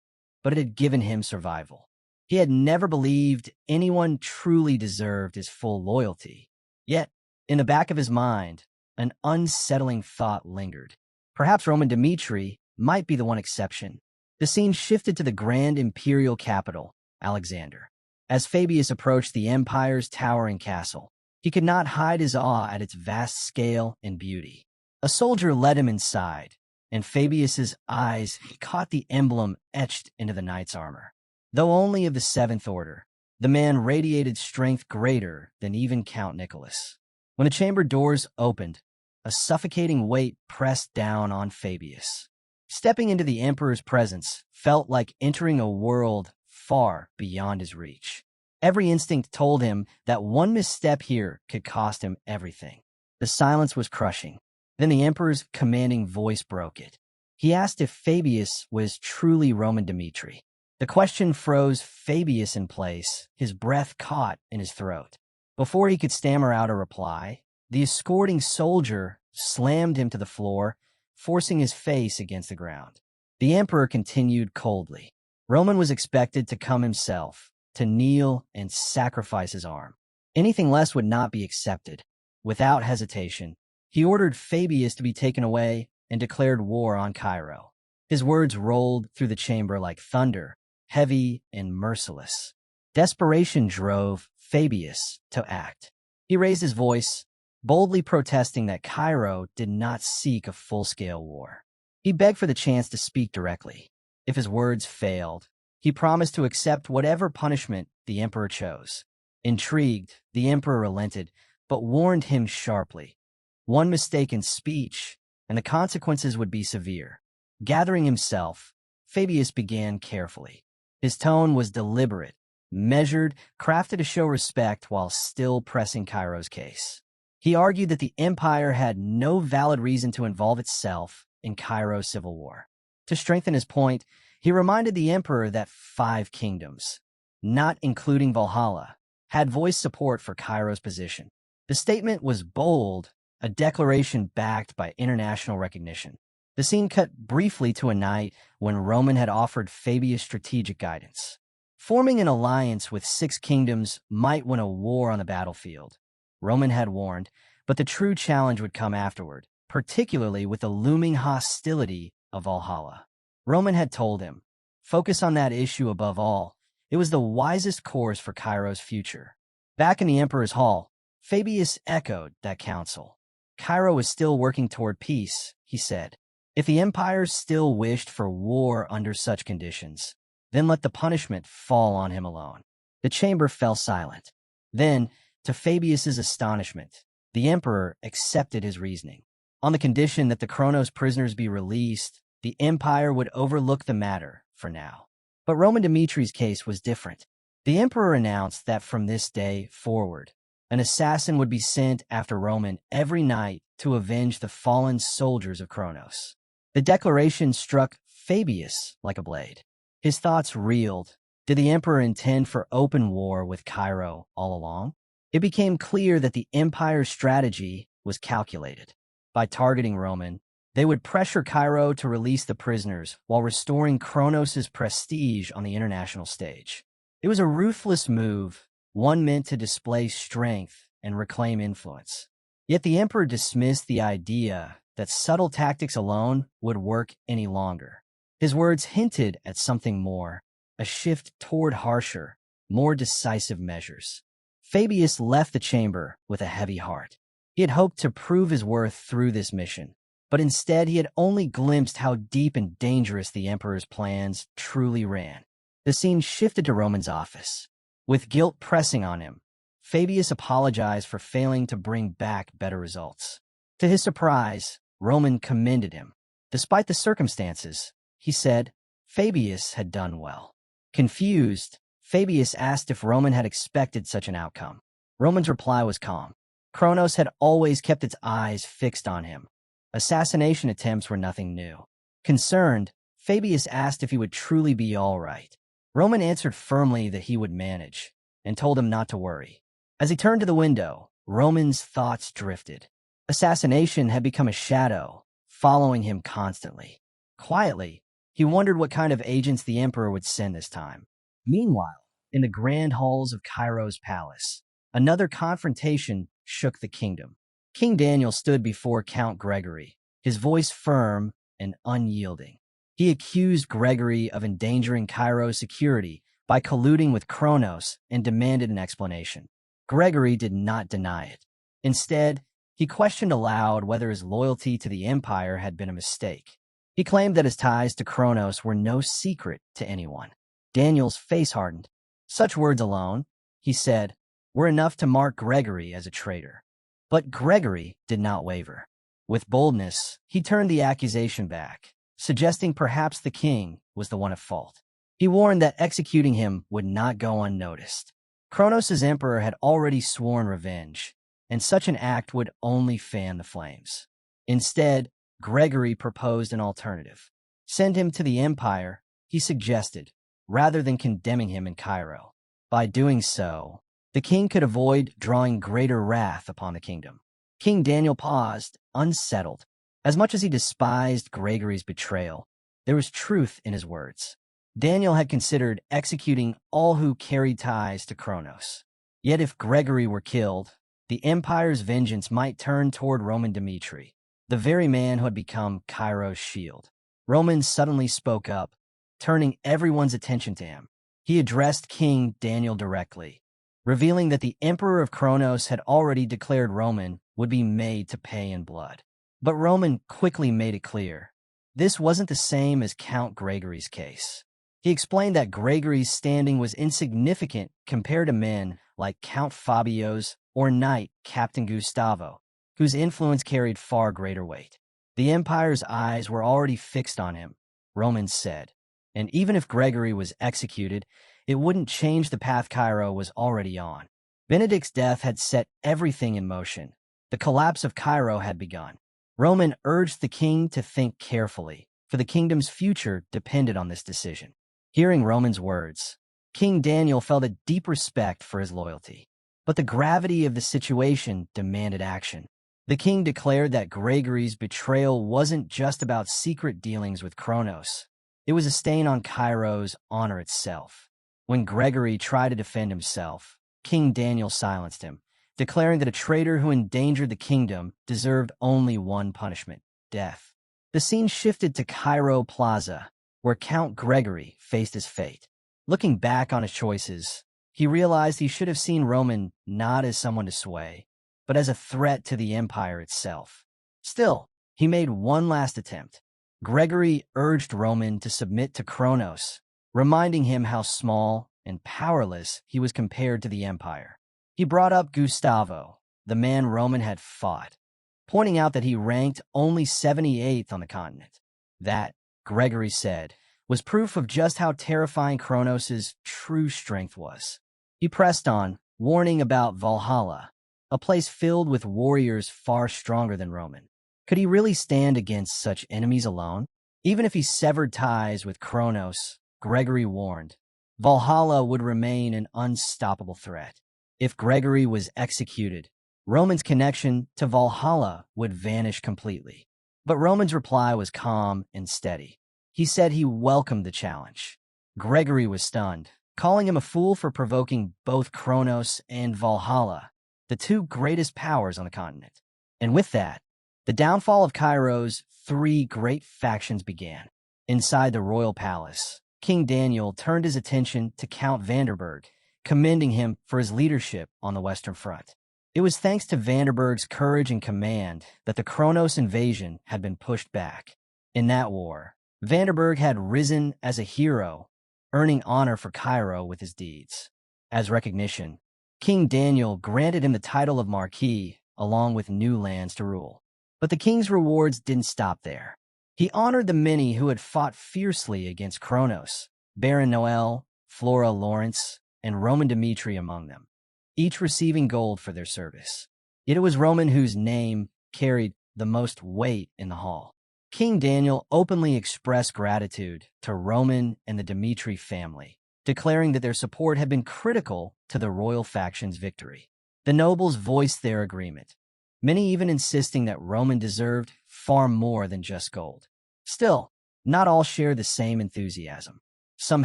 but it had given him survival. He had never believed anyone truly deserved his full loyalty. Yet, in the back of his mind, an unsettling thought lingered. Perhaps Roman Dmitri might be the one exception. The scene shifted to the grand imperial capital, Alexander. As Fabius approached the empire's towering castle, he could not hide his awe at its vast scale and beauty. A soldier led him inside, and Fabius's eyes caught the emblem etched into the knight's armor. Though only of the 7th order, the man radiated strength greater than even Count Nicholas. When the chamber doors opened, a suffocating weight pressed down on Fabius. Stepping into the Emperor's presence felt like entering a world far beyond his reach. Every instinct told him that one misstep here could cost him everything. The silence was crushing. Then the Emperor's commanding voice broke it. He asked if Fabius was truly Roman Dmitri. The question froze Fabius in place, his breath caught in his throat. Before he could stammer out a reply, the escorting soldier slammed him to the floor, forcing his face against the ground. The Emperor continued coldly. Roman was expected to come himself, to kneel and sacrifice his arm. Anything less would not be accepted. Without hesitation, he ordered Fabius to be taken away and declared war on Cairo. His words rolled through the chamber like thunder, heavy and merciless. Desperation drove Fabius to act. He raised his voice, boldly protesting that Cairo did not seek a full-scale war. He begged for the chance to speak directly. If his words failed, he promised to accept whatever punishment the Emperor chose. Intrigued, the Emperor relented, but warned him sharply. One mistaken speech, and the consequences would be severe. Gathering himself, Fabius began carefully. His tone was deliberate, measured, crafted to show respect while still pressing Cairo's case. He argued that the empire had no valid reason to involve itself in Cairo's civil war. To strengthen his point, he reminded the emperor that 5 kingdoms, not including Valhalla, had voiced support for Cairo's position. The statement was bold, a declaration backed by international recognition. The scene cut briefly to a night when Roman had offered Fabius strategic guidance. Forming an alliance with 6 kingdoms might win a war on the battlefield, Roman had warned, but the true challenge would come afterward, particularly with the looming hostility of Valhalla. Roman had told him, focus on that issue above all. It was the wisest course for Cairo's future. Back in the Emperor's hall, Fabius echoed that counsel. Cairo was still working toward peace, he said. If the empire still wished for war under such conditions, then let the punishment fall on him alone. The chamber fell silent. Then, to Fabius's astonishment, the emperor accepted his reasoning. On the condition that the Kronos prisoners be released, the empire would overlook the matter for now. But Roman Dmitri's case was different. The emperor announced that from this day forward, an assassin would be sent after Roman every night to avenge the fallen soldiers of Kronos. The declaration struck Fabius like a blade. His thoughts reeled. Did the emperor intend for open war with Cairo all along? It became clear that the empire's strategy was calculated. By targeting Roman, they would pressure Cairo to release the prisoners while restoring Kronos' prestige on the international stage. It was a ruthless move, one meant to display strength and reclaim influence. Yet the emperor dismissed the idea that subtle tactics alone would work any longer. His words hinted at something more, a shift toward harsher, more decisive measures. Fabius left the chamber with a heavy heart. He had hoped to prove his worth through this mission, but instead he had only glimpsed how deep and dangerous the emperor's plans truly ran. The scene shifted to Roman's office. With guilt pressing on him, Fabius apologized for failing to bring back better results. To his surprise, Roman commended him. Despite the circumstances, he said, Fabius had done well. Confused, Fabius asked if Roman had expected such an outcome. Roman's reply was calm. Kronos had always kept its eyes fixed on him. Assassination attempts were nothing new. Concerned, Fabius asked if he would truly be all right. Roman answered firmly that he would manage, and told him not to worry. As he turned to the window, Roman's thoughts drifted. Assassination had become a shadow, following him constantly. Quietly, he wondered what kind of agents the emperor would send this time. Meanwhile, in the grand halls of Cairo's palace, another confrontation shook the kingdom. King Daniel stood before Count Gregory, his voice firm and unyielding. He accused Gregory of endangering Cairo's security by colluding with Kronos and demanded an explanation. Gregory did not deny it. Instead, he questioned aloud whether his loyalty to the empire had been a mistake. He claimed that his ties to Kronos were no secret to anyone. Daniel's face hardened. Such words alone, he said, were enough to mark Gregory as a traitor. But Gregory did not waver. With boldness, he turned the accusation back, suggesting perhaps the king was the one at fault. He warned that executing him would not go unnoticed. Kronos' emperor had already sworn revenge, and such an act would only fan the flames. Instead, Gregory proposed an alternative. Send him to the empire, he suggested, rather than condemning him in Cairo. By doing so, the king could avoid drawing greater wrath upon the kingdom. King Daniel paused, unsettled. As much as he despised Gregory's betrayal, there was truth in his words. Daniel had considered executing all who carried ties to Kronos. Yet if Gregory were killed, the empire's vengeance might turn toward Roman Dmitri, the very man who had become Cairo's shield. Roman suddenly spoke up, turning everyone's attention to him. He addressed King Daniel directly, revealing that the emperor of Kronos had already declared Roman would be made to pay in blood. But Roman quickly made it clear, this wasn't the same as Count Gregory's case. He explained that Gregory's standing was insignificant compared to men like Count Fabio's or Knight Captain Gustavo, whose influence carried far greater weight. The empire's eyes were already fixed on him, Roman said, and even if Gregory was executed, it wouldn't change the path Cairo was already on. Benedict's death had set everything in motion. The collapse of Cairo had begun. Roman urged the king to think carefully, for the kingdom's future depended on this decision. Hearing Roman's words, King Daniel felt a deep respect for his loyalty. But the gravity of the situation demanded action. The king declared that Gregory's betrayal wasn't just about secret dealings with Kronos. It was a stain on Cairo's honor itself. When Gregory tried to defend himself, King Daniel silenced him, declaring that a traitor who endangered the kingdom deserved only one punishment, death. The scene shifted to Cairo Plaza, where Count Gregory faced his fate. Looking back on his choices, he realized he should have seen Roman not as someone to sway, but as a threat to the empire itself. Still, he made one last attempt. Gregory urged Roman to submit to Kronos, reminding him how small and powerless he was compared to the empire. He brought up Gustavo, the man Roman had fought, pointing out that he ranked only 78th on the continent. That, Gregory said, was proof of just how terrifying Kronos' true strength was. He pressed on, warning about Valhalla, a place filled with warriors far stronger than Roman. Could he really stand against such enemies alone? Even if he severed ties with Kronos, Gregory warned, Valhalla would remain an unstoppable threat. If Gregory was executed, Roman's connection to Valhalla would vanish completely. But Roman's reply was calm and steady. He said he welcomed the challenge. Gregory was stunned, calling him a fool for provoking both Kronos and Valhalla, the two greatest powers on the continent. And with that, the downfall of Cairo's three great factions began. Inside the royal palace, King Daniel turned his attention to Count Vanderburg, commending him for his leadership on the Western Front. It was thanks to Vanderburg's courage and command that the Kronos invasion had been pushed back. In that war, Vanderburg had risen as a hero, earning honor for Cairo with his deeds. As recognition, King Daniel granted him the title of Marquis, along with new lands to rule. But the king's rewards didn't stop there. He honored the many who had fought fiercely against Kronos, Baron Noel, Flora Lawrence, and Roman Dmitri among them, each receiving gold for their service. Yet it was Roman whose name carried the most weight in the hall. King Daniel openly expressed gratitude to Roman and the Dmitri family, declaring that their support had been critical to the royal faction's victory. The nobles voiced their agreement, many even insisting that Roman deserved far more than just gold. Still, not all shared the same enthusiasm. Some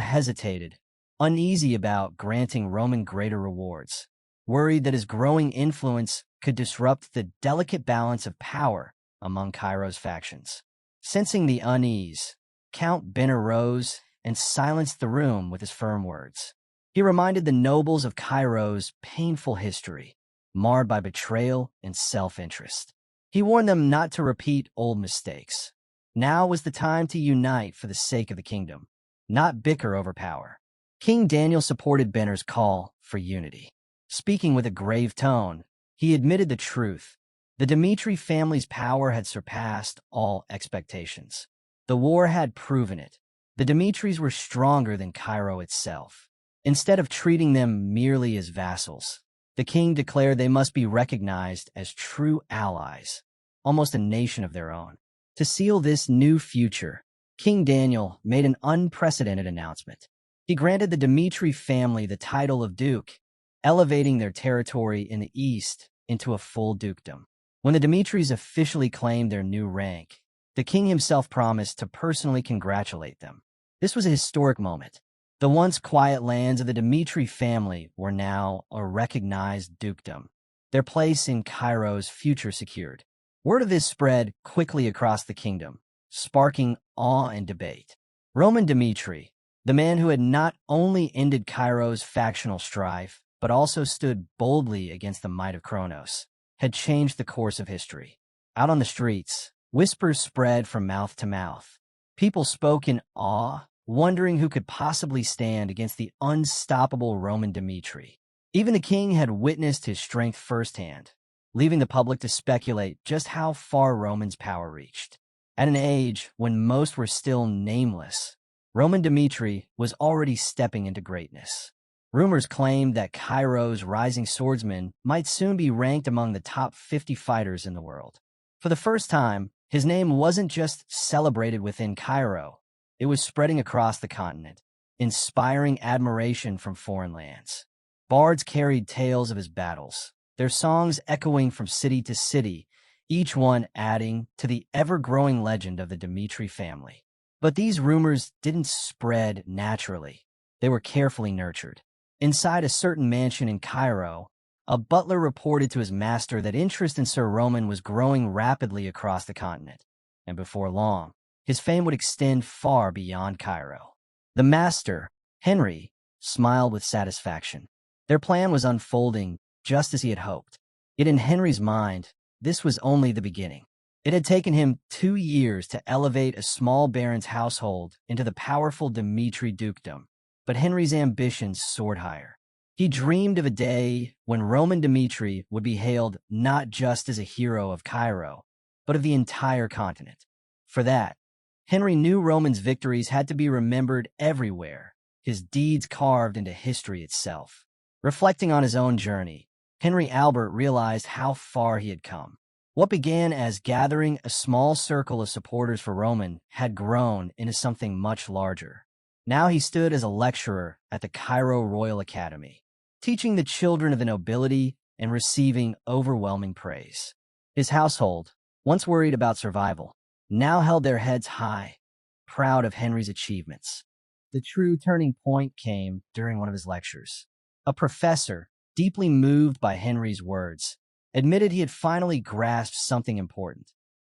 hesitated, uneasy about granting Roman greater rewards, worried that his growing influence could disrupt the delicate balance of power among Cairo's factions. Sensing the unease, Count Benner rose and silenced the room with his firm words. He reminded the nobles of Cairo's painful history, marred by betrayal and self-interest. He warned them not to repeat old mistakes. Now was the time to unite for the sake of the kingdom, not bicker over power. King Daniel supported Benner's call for unity. Speaking with a grave tone, He admitted the truth. The Dmitri family's power had surpassed all expectations. The war had proven it. The Dmitris were stronger than Cairo itself. Instead of treating them merely as vassals, the king declared they must be recognized as true allies, almost a nation of their own. To seal this new future, King Daniel made an unprecedented announcement. He granted the Dmitri family the title of duke, elevating their territory in the east into a full dukedom. When the Dmitris officially claimed their new rank, the king himself promised to personally congratulate them. This was a historic moment. The once quiet lands of the Dmitri family were now a recognized dukedom, their place in Cairo's future secured. Word of this spread quickly across the kingdom, sparking awe and debate. Roman Dmitri, the man who had not only ended Cairo's factional strife, but also stood boldly against the might of Kronos, had changed the course of history. Out on the streets, whispers spread from mouth to mouth. People spoke in awe, wondering who could possibly stand against the unstoppable Roman Dmitri. Even the king had witnessed his strength firsthand, leaving the public to speculate just how far Roman's power reached. At an age when most were still nameless, Roman Dmitri was already stepping into greatness. Rumors claimed that Cairo's rising swordsman might soon be ranked among the top 50 fighters in the world. For the first time, his name wasn't just celebrated within Cairo, it was spreading across the continent, inspiring admiration from foreign lands. Bards carried tales of his battles, their songs echoing from city to city, each one adding to the ever-growing legend of the Dmitri family. But these rumors didn't spread naturally. They were carefully nurtured. Inside a certain mansion in Cairo, a butler reported to his master that interest in Sir Roman was growing rapidly across the continent, and before long, his fame would extend far beyond Cairo. The master, Henry, smiled with satisfaction. Their plan was unfolding just as he had hoped. Yet in Henry's mind, this was only the beginning. It had taken him 2 years to elevate a small baron's household into the powerful Dmitri dukedom, but Henry's ambitions soared higher. He dreamed of a day when Roman Dmitri would be hailed not just as a hero of Cairo, but of the entire continent. For that, Henry knew Roman's victories had to be remembered everywhere, his deeds carved into history itself. Reflecting on his own journey, Henry Albert realized how far he had come. What began as gathering a small circle of supporters for Roman had grown into something much larger. Now he stood as a lecturer at the Cairo Royal Academy, teaching the children of the nobility and receiving overwhelming praise. His household, once worried about survival, now held their heads high, proud of Henry's achievements. The true turning point came during one of his lectures. A professor, deeply moved by Henry's words, admitted he had finally grasped something important,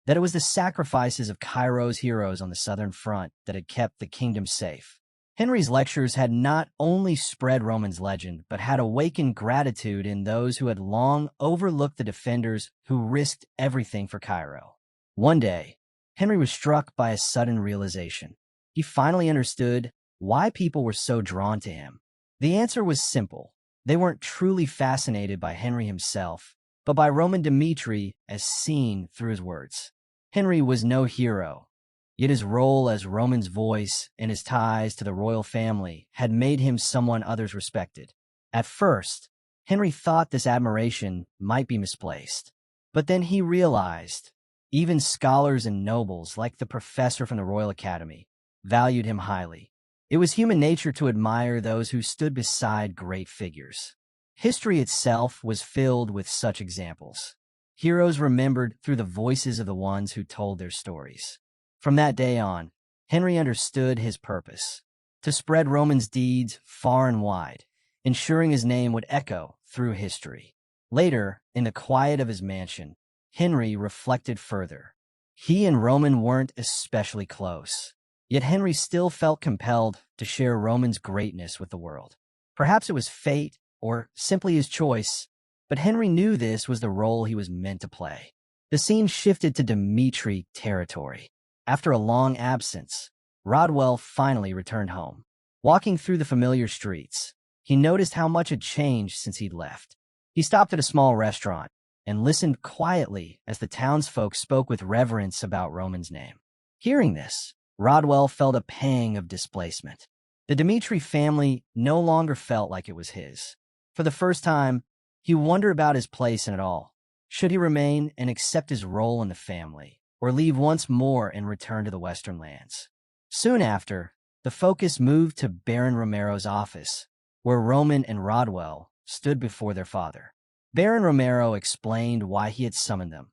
that it was the sacrifices of Cairo's heroes on the southern front that had kept the kingdom safe. Henry's lectures had not only spread Roman's legend, but had awakened gratitude in those who had long overlooked the defenders who risked everything for Cairo. One day, Henry was struck by a sudden realization. He finally understood why people were so drawn to him. The answer was simple. They weren't truly fascinated by Henry himself, but by Roman Dmitri as seen through his words. Henry was no hero, yet his role as Roman's voice and his ties to the royal family had made him someone others respected. At first, Henry thought this admiration might be misplaced, but then he realized even scholars and nobles, like the professor from the Royal Academy, valued him highly. It was human nature to admire those who stood beside great figures. History itself was filled with such examples. Heroes remembered through the voices of the ones who told their stories. From that day on, Henry understood his purpose: to spread Roman's deeds far and wide, ensuring his name would echo through history. Later, in the quiet of his mansion, Henry reflected further. He and Roman weren't especially close, yet Henry still felt compelled to share Roman's greatness with the world. Perhaps it was fate, or simply his choice, but Henry knew this was the role he was meant to play. The scene shifted to Dmitri territory. After a long absence, Rodwell finally returned home. Walking through the familiar streets, he noticed how much had changed since he'd left. He stopped at a small restaurant and listened quietly as the townsfolk spoke with reverence about Roman's name. Hearing this, Rodwell felt a pang of displacement. The Dmitri family no longer felt like it was his. For the first time, he wondered about his place in it all. Should he remain and accept his role in the family, or leave once more and return to the Western lands? Soon after, the focus moved to Baron Romero's office, where Roman and Rodwell stood before their father. Baron Romero explained why he had summoned them.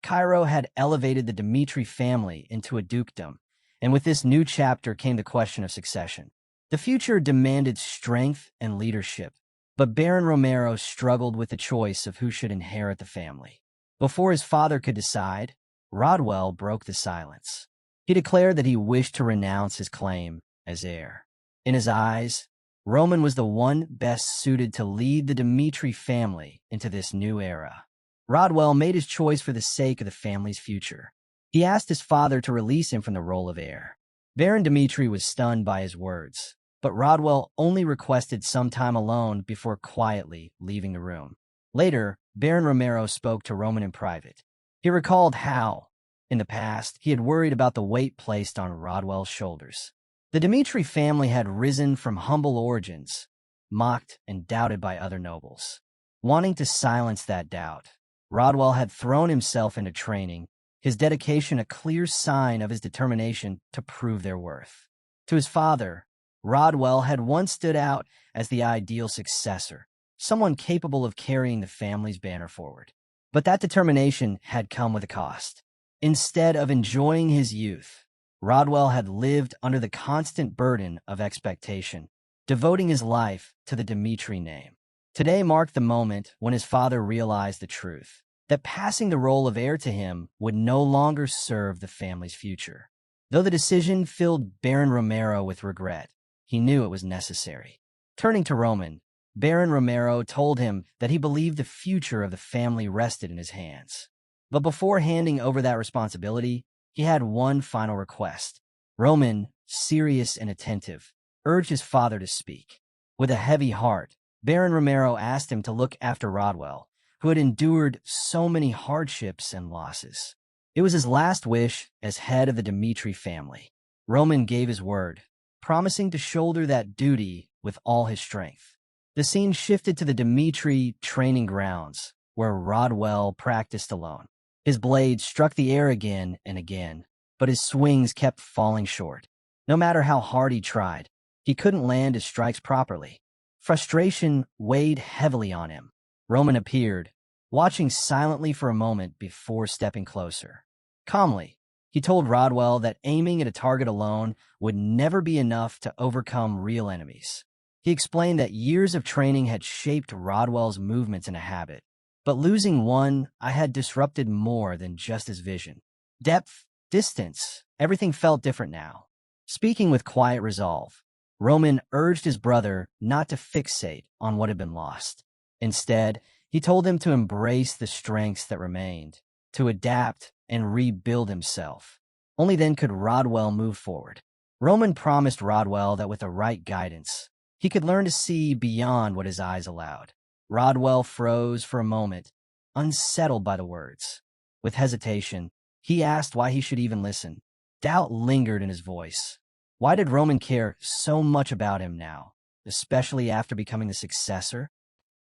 Cairo had elevated the Dmitri family into a dukedom, and with this new chapter came the question of succession. The future demanded strength and leadership, but Baron Romero struggled with the choice of who should inherit the family. Before his father could decide, Rodwell broke the silence. He declared that he wished to renounce his claim as heir. In his eyes, Roman was the one best suited to lead the Dmitri family into this new era. Rodwell made his choice for the sake of the family's future. He asked his father to release him from the role of heir. Baron Dmitri was stunned by his words, but Rodwell only requested some time alone before quietly leaving the room. Later, Baron Romero spoke to Roman in private. He recalled how, in the past, he had worried about the weight placed on Rodwell's shoulders. The Dmitri family had risen from humble origins, mocked and doubted by other nobles. Wanting to silence that doubt, Rodwell had thrown himself into training, his dedication a clear sign of his determination to prove their worth. To his father, Rodwell had once stood out as the ideal successor, someone capable of carrying the family's banner forward. But that determination had come with a cost. Instead of enjoying his youth, Rodwell had lived under the constant burden of expectation, devoting his life to the Dmitri name. Today marked the moment when his father realized the truth, that passing the role of heir to him would no longer serve the family's future. Though the decision filled Baron Romero with regret, he knew it was necessary. Turning to Roman, Baron Romero told him that he believed the future of the family rested in his hands. But before handing over that responsibility, he had one final request. Roman, serious and attentive, urged his father to speak. With a heavy heart, Baron Romero asked him to look after Rodwell, who had endured so many hardships and losses. It was his last wish as head of the Dmitri family. Roman gave his word, promising to shoulder that duty with all his strength. The scene shifted to the Dmitri training grounds, where Rodwell practiced alone. His blade struck the air again and again, but his swings kept falling short. No matter how hard he tried, he couldn't land his strikes properly. Frustration weighed heavily on him. Roman appeared, watching silently for a moment before stepping closer. Calmly, he told Rodwell that aiming at a target alone would never be enough to overcome real enemies. He explained that years of training had shaped Rodwell's movements in a habit, but losing one had disrupted more than just his vision. Depth, distance, everything felt different now. Speaking with quiet resolve, Roman urged his brother not to fixate on what had been lost. Instead, he told him to embrace the strengths that remained, to adapt and rebuild himself. Only then could Rodwell move forward. Roman promised Rodwell that with the right guidance, he could learn to see beyond what his eyes allowed. Rodwell froze for a moment, unsettled by the words. With hesitation, he asked why he should even listen. Doubt lingered in his voice. Why did Roman care so much about him now, especially after becoming the successor?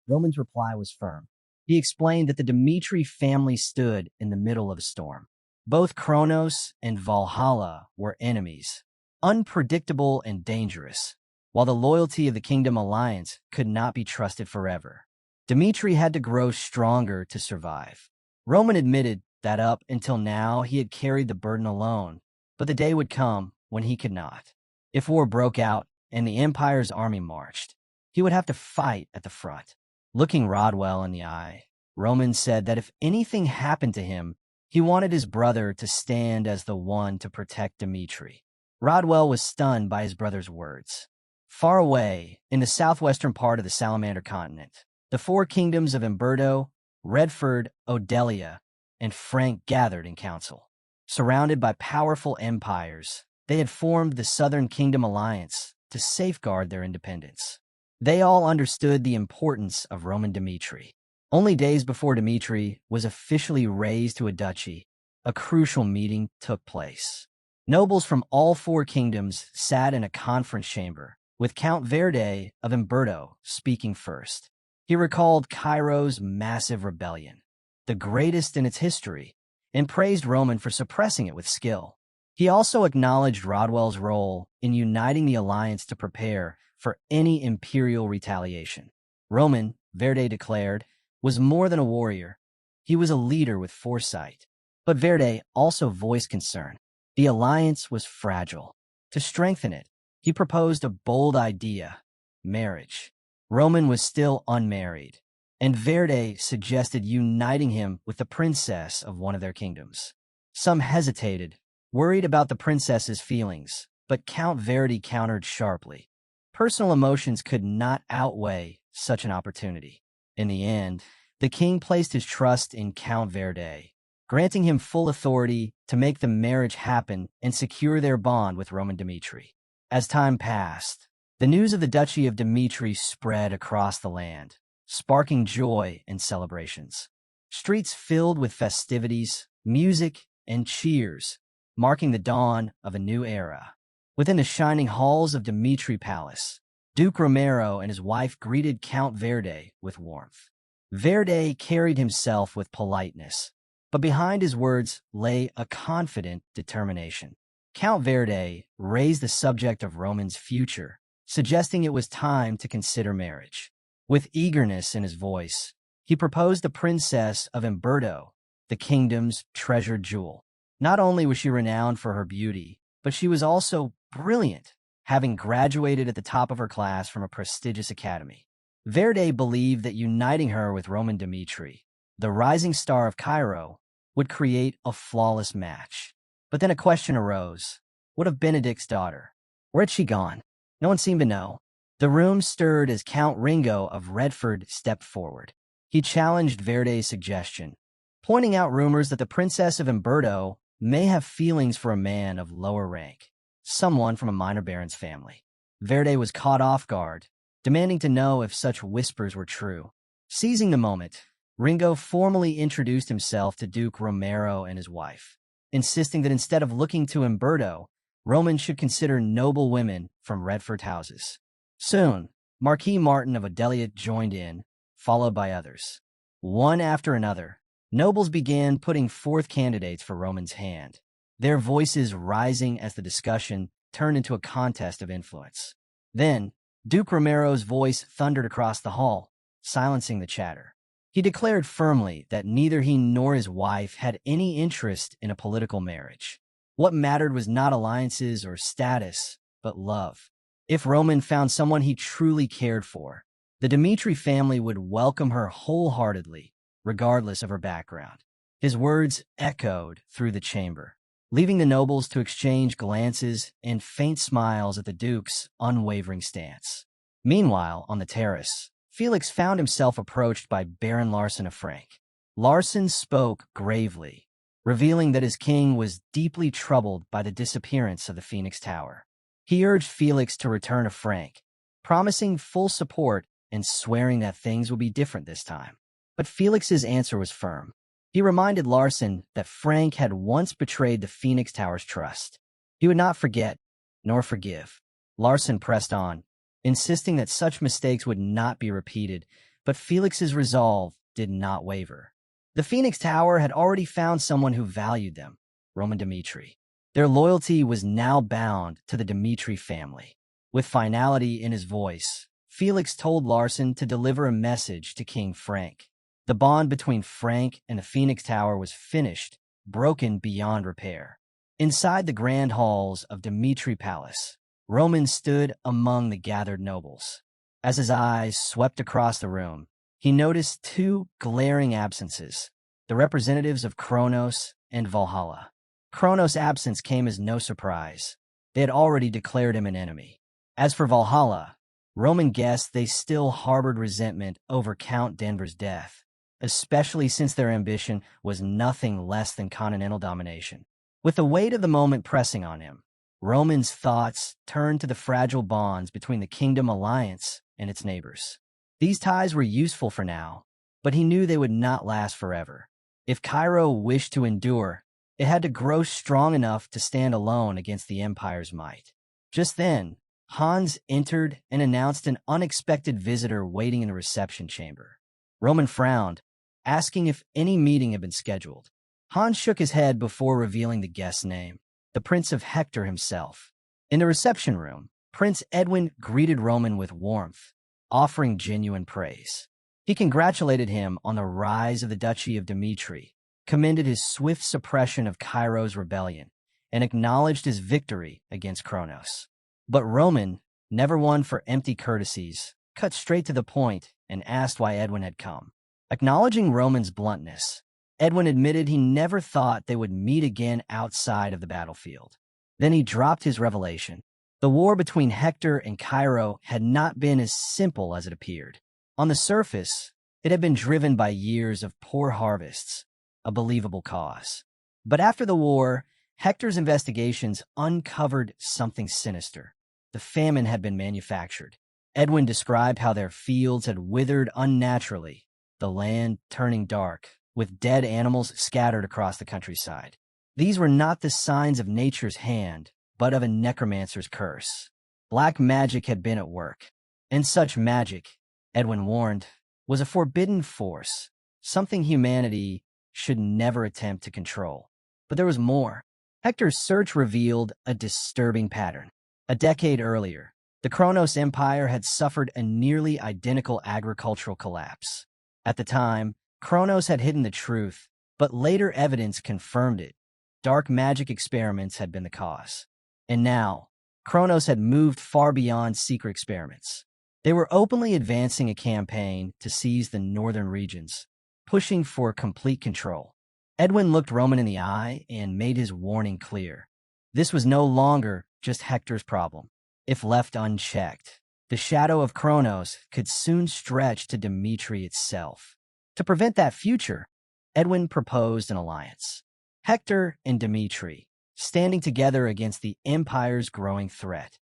Roman's reply was firm. He explained that the Dmitri family stood in the middle of a storm. Both Kronos and Valhalla were enemies, unpredictable and dangerous, while the loyalty of the Kingdom Alliance could not be trusted forever. Dmitri had to grow stronger to survive. Roman admitted that up until now he had carried the burden alone, but the day would come when he could not. If war broke out and the Empire's army marched, he would have to fight at the front. Looking Rodwell in the eye, Roman said that if anything happened to him, he wanted his brother to stand as the one to protect Dmitri. Rodwell was stunned by his brother's words. Far away, in the southwestern part of the Salamander continent, the four kingdoms of Umberto, Redford, Odelia, and Frank gathered in council. Surrounded by powerful empires, they had formed the Southern Kingdom Alliance to safeguard their independence. They all understood the importance of Roman Dmitri. Only days before Dmitri was officially raised to a duchy, a crucial meeting took place. Nobles from all four kingdoms sat in a conference chamber, with Count Verde of Umberto speaking first. He recalled Cairo's massive rebellion, the greatest in its history, and praised Roman for suppressing it with skill. He also acknowledged Rodwell's role in uniting the alliance to prepare for any imperial retaliation. Roman, Verde declared, was more than a warrior. He was a leader with foresight. But Verde also voiced concern. The alliance was fragile. To strengthen it, he proposed a bold idea: marriage. Roman was still unmarried, and Verde suggested uniting him with the princess of one of their kingdoms. Some hesitated, worried about the princess's feelings, but Count Verde countered sharply. Personal emotions could not outweigh such an opportunity. In the end, the king placed his trust in Count Verde, granting him full authority to make the marriage happen and secure their bond with Roman Dmitri. As time passed, the news of the Duchy of Dmitri spread across the land, sparking joy and celebrations. Streets filled with festivities, music, and cheers, marking the dawn of a new era. Within the shining halls of Dmitri Palace, Duke Romero and his wife greeted Count Verde with warmth. Verde carried himself with politeness, but behind his words lay a confident determination. Count Verde raised the subject of Roman's future, suggesting it was time to consider marriage. With eagerness in his voice, he proposed the princess of Umberto, the kingdom's treasured jewel. Not only was she renowned for her beauty, but she was also brilliant, having graduated at the top of her class from a prestigious academy. Verde believed that uniting her with Roman Dmitri, the rising star of Cairo, would create a flawless match. But then a question arose. What of Benedict's daughter? Where had she gone? No one seemed to know. The room stirred as Count Ringo of Redford stepped forward. He challenged Verde's suggestion, pointing out rumors that the princess of Umberto may have feelings for a man of lower rank, someone from a minor baron's family. Verde was caught off guard, demanding to know if such whispers were true. Seizing the moment, Ringo formally introduced himself to Duke Romero and his wife, insisting that instead of looking to Umberto, Roman should consider noble women from Redford houses. Soon, Marquis Martin of Odeliot joined in, followed by others. One after another, nobles began putting forth candidates for Roman's hand, their voices rising as the discussion turned into a contest of influence. Then, Duke Romero's voice thundered across the hall, silencing the chatter. He declared firmly that neither he nor his wife had any interest in a political marriage. What mattered was not alliances or status, but love. If Roman found someone he truly cared for, the Dmitri family would welcome her wholeheartedly, regardless of her background. His words echoed through the chamber, leaving the nobles to exchange glances and faint smiles at the Duke's unwavering stance. Meanwhile, on the terrace, Felix found himself approached by Baron Larson of Frank. Larson spoke gravely, revealing that his king was deeply troubled by the disappearance of the Phoenix Tower. He urged Felix to return to Frank, promising full support and swearing that things would be different this time. But Felix's answer was firm. He reminded Larson that Frank had once betrayed the Phoenix Tower's trust. He would not forget, nor forgive. Larson pressed on, insisting that such mistakes would not be repeated, but Felix's resolve did not waver. The Phoenix Tower had already found someone who valued them, Roman Dmitri. Their loyalty was now bound to the Dmitri family. With finality in his voice, Felix told Larson to deliver a message to King Frank. The bond between Frank and the Phoenix Tower was finished, broken beyond repair. Inside the grand halls of Dmitri Palace, Roman stood among the gathered nobles. As his eyes swept across the room, he noticed two glaring absences, the representatives of Kronos and Valhalla. Kronos' absence came as no surprise. They had already declared him an enemy. As for Valhalla, Roman guessed they still harbored resentment over Count Denver's death, especially since their ambition was nothing less than continental domination. With the weight of the moment pressing on him, Roman's thoughts turned to the fragile bonds between the Kingdom Alliance and its neighbors. These ties were useful for now, but he knew they would not last forever. If Cairo wished to endure, it had to grow strong enough to stand alone against the empire's might. Just then, Hans entered and announced an unexpected visitor waiting in the reception chamber. Roman frowned, asking if any meeting had been scheduled. Hans shook his head before revealing the guest's name, the Prince of Hector himself. In the reception room, Prince Edwin greeted Roman with warmth, offering genuine praise. He congratulated him on the rise of the Duchy of Dmitri, commended his swift suppression of Cairo's rebellion, and acknowledged his victory against Kronos. But Roman, never one for empty courtesies, cut straight to the point and asked why Edwin had come. Acknowledging Roman's bluntness, Edwin admitted he never thought they would meet again outside of the battlefield. Then he dropped his revelation. The war between Hector and Cairo had not been as simple as it appeared. On the surface, it had been driven by years of poor harvests, a believable cause. But after the war, Hector's investigations uncovered something sinister. The famine had been manufactured. Edwin described how their fields had withered unnaturally, the land turning dark, with dead animals scattered across the countryside. These were not the signs of nature's hand, but of a necromancer's curse. Black magic had been at work. And such magic, Edwin warned, was a forbidden force, something humanity should never attempt to control. But there was more. Hector's search revealed a disturbing pattern. A decade earlier, the Kronos Empire had suffered a nearly identical agricultural collapse. At the time, Kronos had hidden the truth, but later evidence confirmed it. Dark magic experiments had been the cause. And now, Kronos had moved far beyond secret experiments. They were openly advancing a campaign to seize the northern regions, pushing for complete control. Edwin looked Roman in the eye and made his warning clear. This was no longer just Hector's problem. If left unchecked, the shadow of Kronos could soon stretch to Dmitri itself. To prevent that future, Edwin proposed an alliance. Hector and Dmitri, standing together against the Empire's growing threat.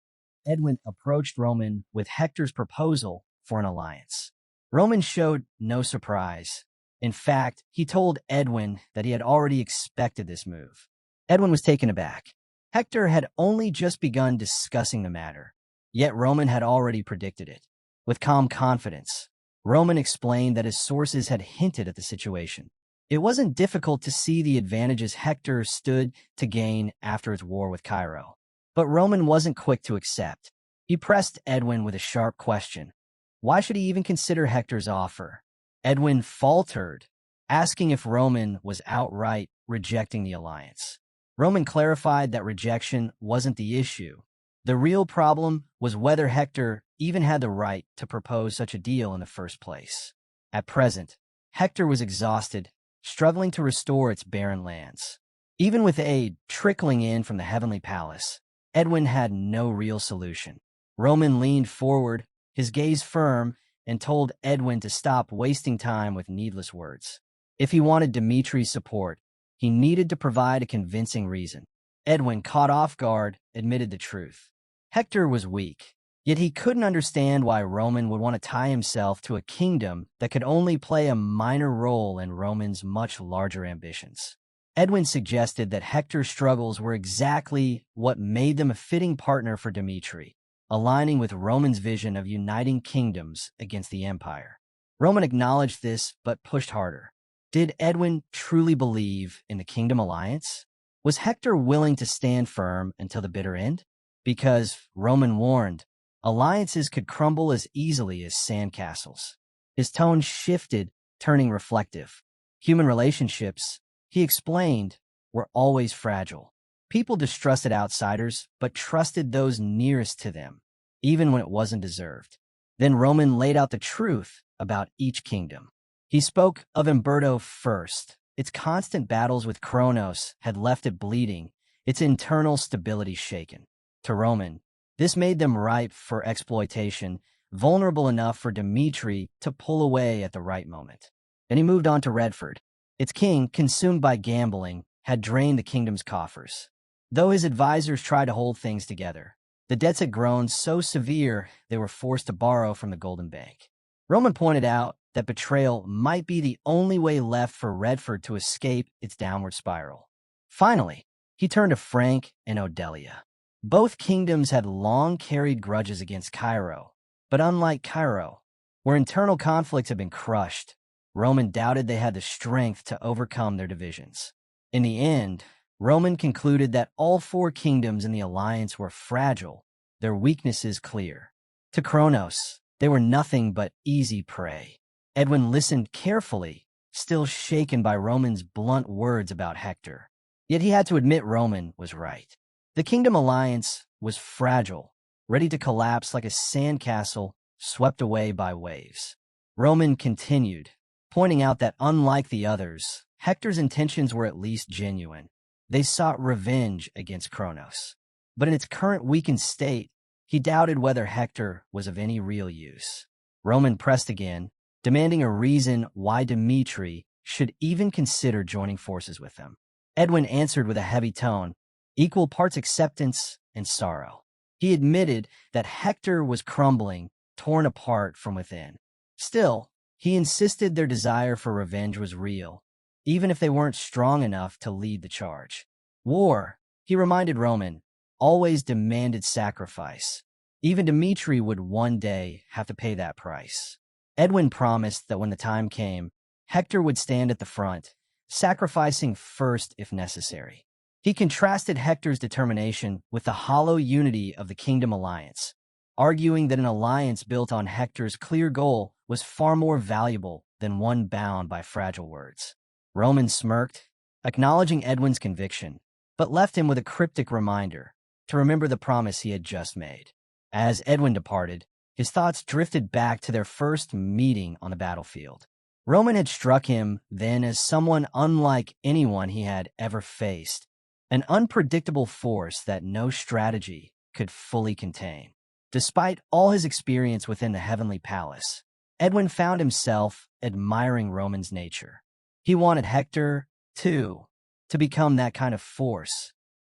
Edwin approached Roman with Hector's proposal for an alliance. Roman showed no surprise. In fact, he told Edwin that he had already expected this move. Edwin was taken aback. Hector had only just begun discussing the matter, yet Roman had already predicted it. With calm confidence, Roman explained that his sources had hinted at the situation. It wasn't difficult to see the advantages Hector stood to gain after his war with Cairo. But Roman wasn't quick to accept. He pressed Edwin with a sharp question. Why should he even consider Hector's offer? Edwin faltered, asking if Roman was outright rejecting the alliance. Roman clarified that rejection wasn't the issue. The real problem was whether Hector even had the right to propose such a deal in the first place. At present, Hector was exhausted, struggling to restore its barren lands. Even with aid trickling in from the heavenly palace, Edwin had no real solution. Roman leaned forward, his gaze firm, and told Edwin to stop wasting time with needless words. If he wanted Dmitri's support, he needed to provide a convincing reason. Edwin, caught off guard, admitted the truth. Hector was weak, yet he couldn't understand why Roman would want to tie himself to a kingdom that could only play a minor role in Roman's much larger ambitions. Edwin suggested that Hector's struggles were exactly what made them a fitting partner for Dmitri, aligning with Roman's vision of uniting kingdoms against the empire. Roman acknowledged this, but pushed harder. Did Edwin truly believe in the kingdom alliance? Was Hector willing to stand firm until the bitter end? Because, Roman warned, alliances could crumble as easily as sandcastles. His tone shifted, turning reflective. Human relationships, he explained, were always fragile. People distrusted outsiders, but trusted those nearest to them, even when it wasn't deserved. Then Roman laid out the truth about each kingdom. He spoke of Umberto first. Its constant battles with Kronos had left it bleeding, its internal stability shaken. To Roman, this made them ripe for exploitation, vulnerable enough for Dmitri to pull away at the right moment. Then he moved on to Redford. Its king, consumed by gambling, had drained the kingdom's coffers. Though his advisors tried to hold things together, the debts had grown so severe they were forced to borrow from the Golden Bank. Roman pointed out that betrayal might be the only way left for Redford to escape its downward spiral. Finally, he turned to Frank and Odelia. Both kingdoms had long carried grudges against Cairo, but unlike Cairo, where internal conflicts had been crushed, Roman doubted they had the strength to overcome their divisions. In the end, Roman concluded that all four kingdoms in the alliance were fragile, their weaknesses clear. To Kronos, they were nothing but easy prey. Edwin listened carefully, still shaken by Roman's blunt words about Hector. Yet he had to admit Roman was right. The kingdom alliance was fragile, ready to collapse like a sandcastle swept away by waves. Roman continued, pointing out that unlike the others, Hector's intentions were at least genuine. They sought revenge against Kronos. But in its current weakened state, he doubted whether Hector was of any real use. Roman pressed again, demanding a reason why Dmitri should even consider joining forces with them. Edwin answered with a heavy tone, equal parts acceptance and sorrow. He admitted that Hector was crumbling, torn apart from within. Still, he insisted their desire for revenge was real, even if they weren't strong enough to lead the charge. War, he reminded Roman, always demanded sacrifice. Even Dmitri would one day have to pay that price. Edwin promised that when the time came, Hector would stand at the front, sacrificing first if necessary. He contrasted Hector's determination with the hollow unity of the Kingdom Alliance, arguing that an alliance built on Hector's clear goal was far more valuable than one bound by fragile words. Roman smirked, acknowledging Edwin's conviction, but left him with a cryptic reminder to remember the promise he had just made. As Edwin departed, his thoughts drifted back to their first meeting on the battlefield. Roman had struck him then as someone unlike anyone he had ever faced, an unpredictable force that no strategy could fully contain. Despite all his experience within the Heavenly Palace, Edwin found himself admiring Roman's nature. He wanted Hector, too, to become that kind of force,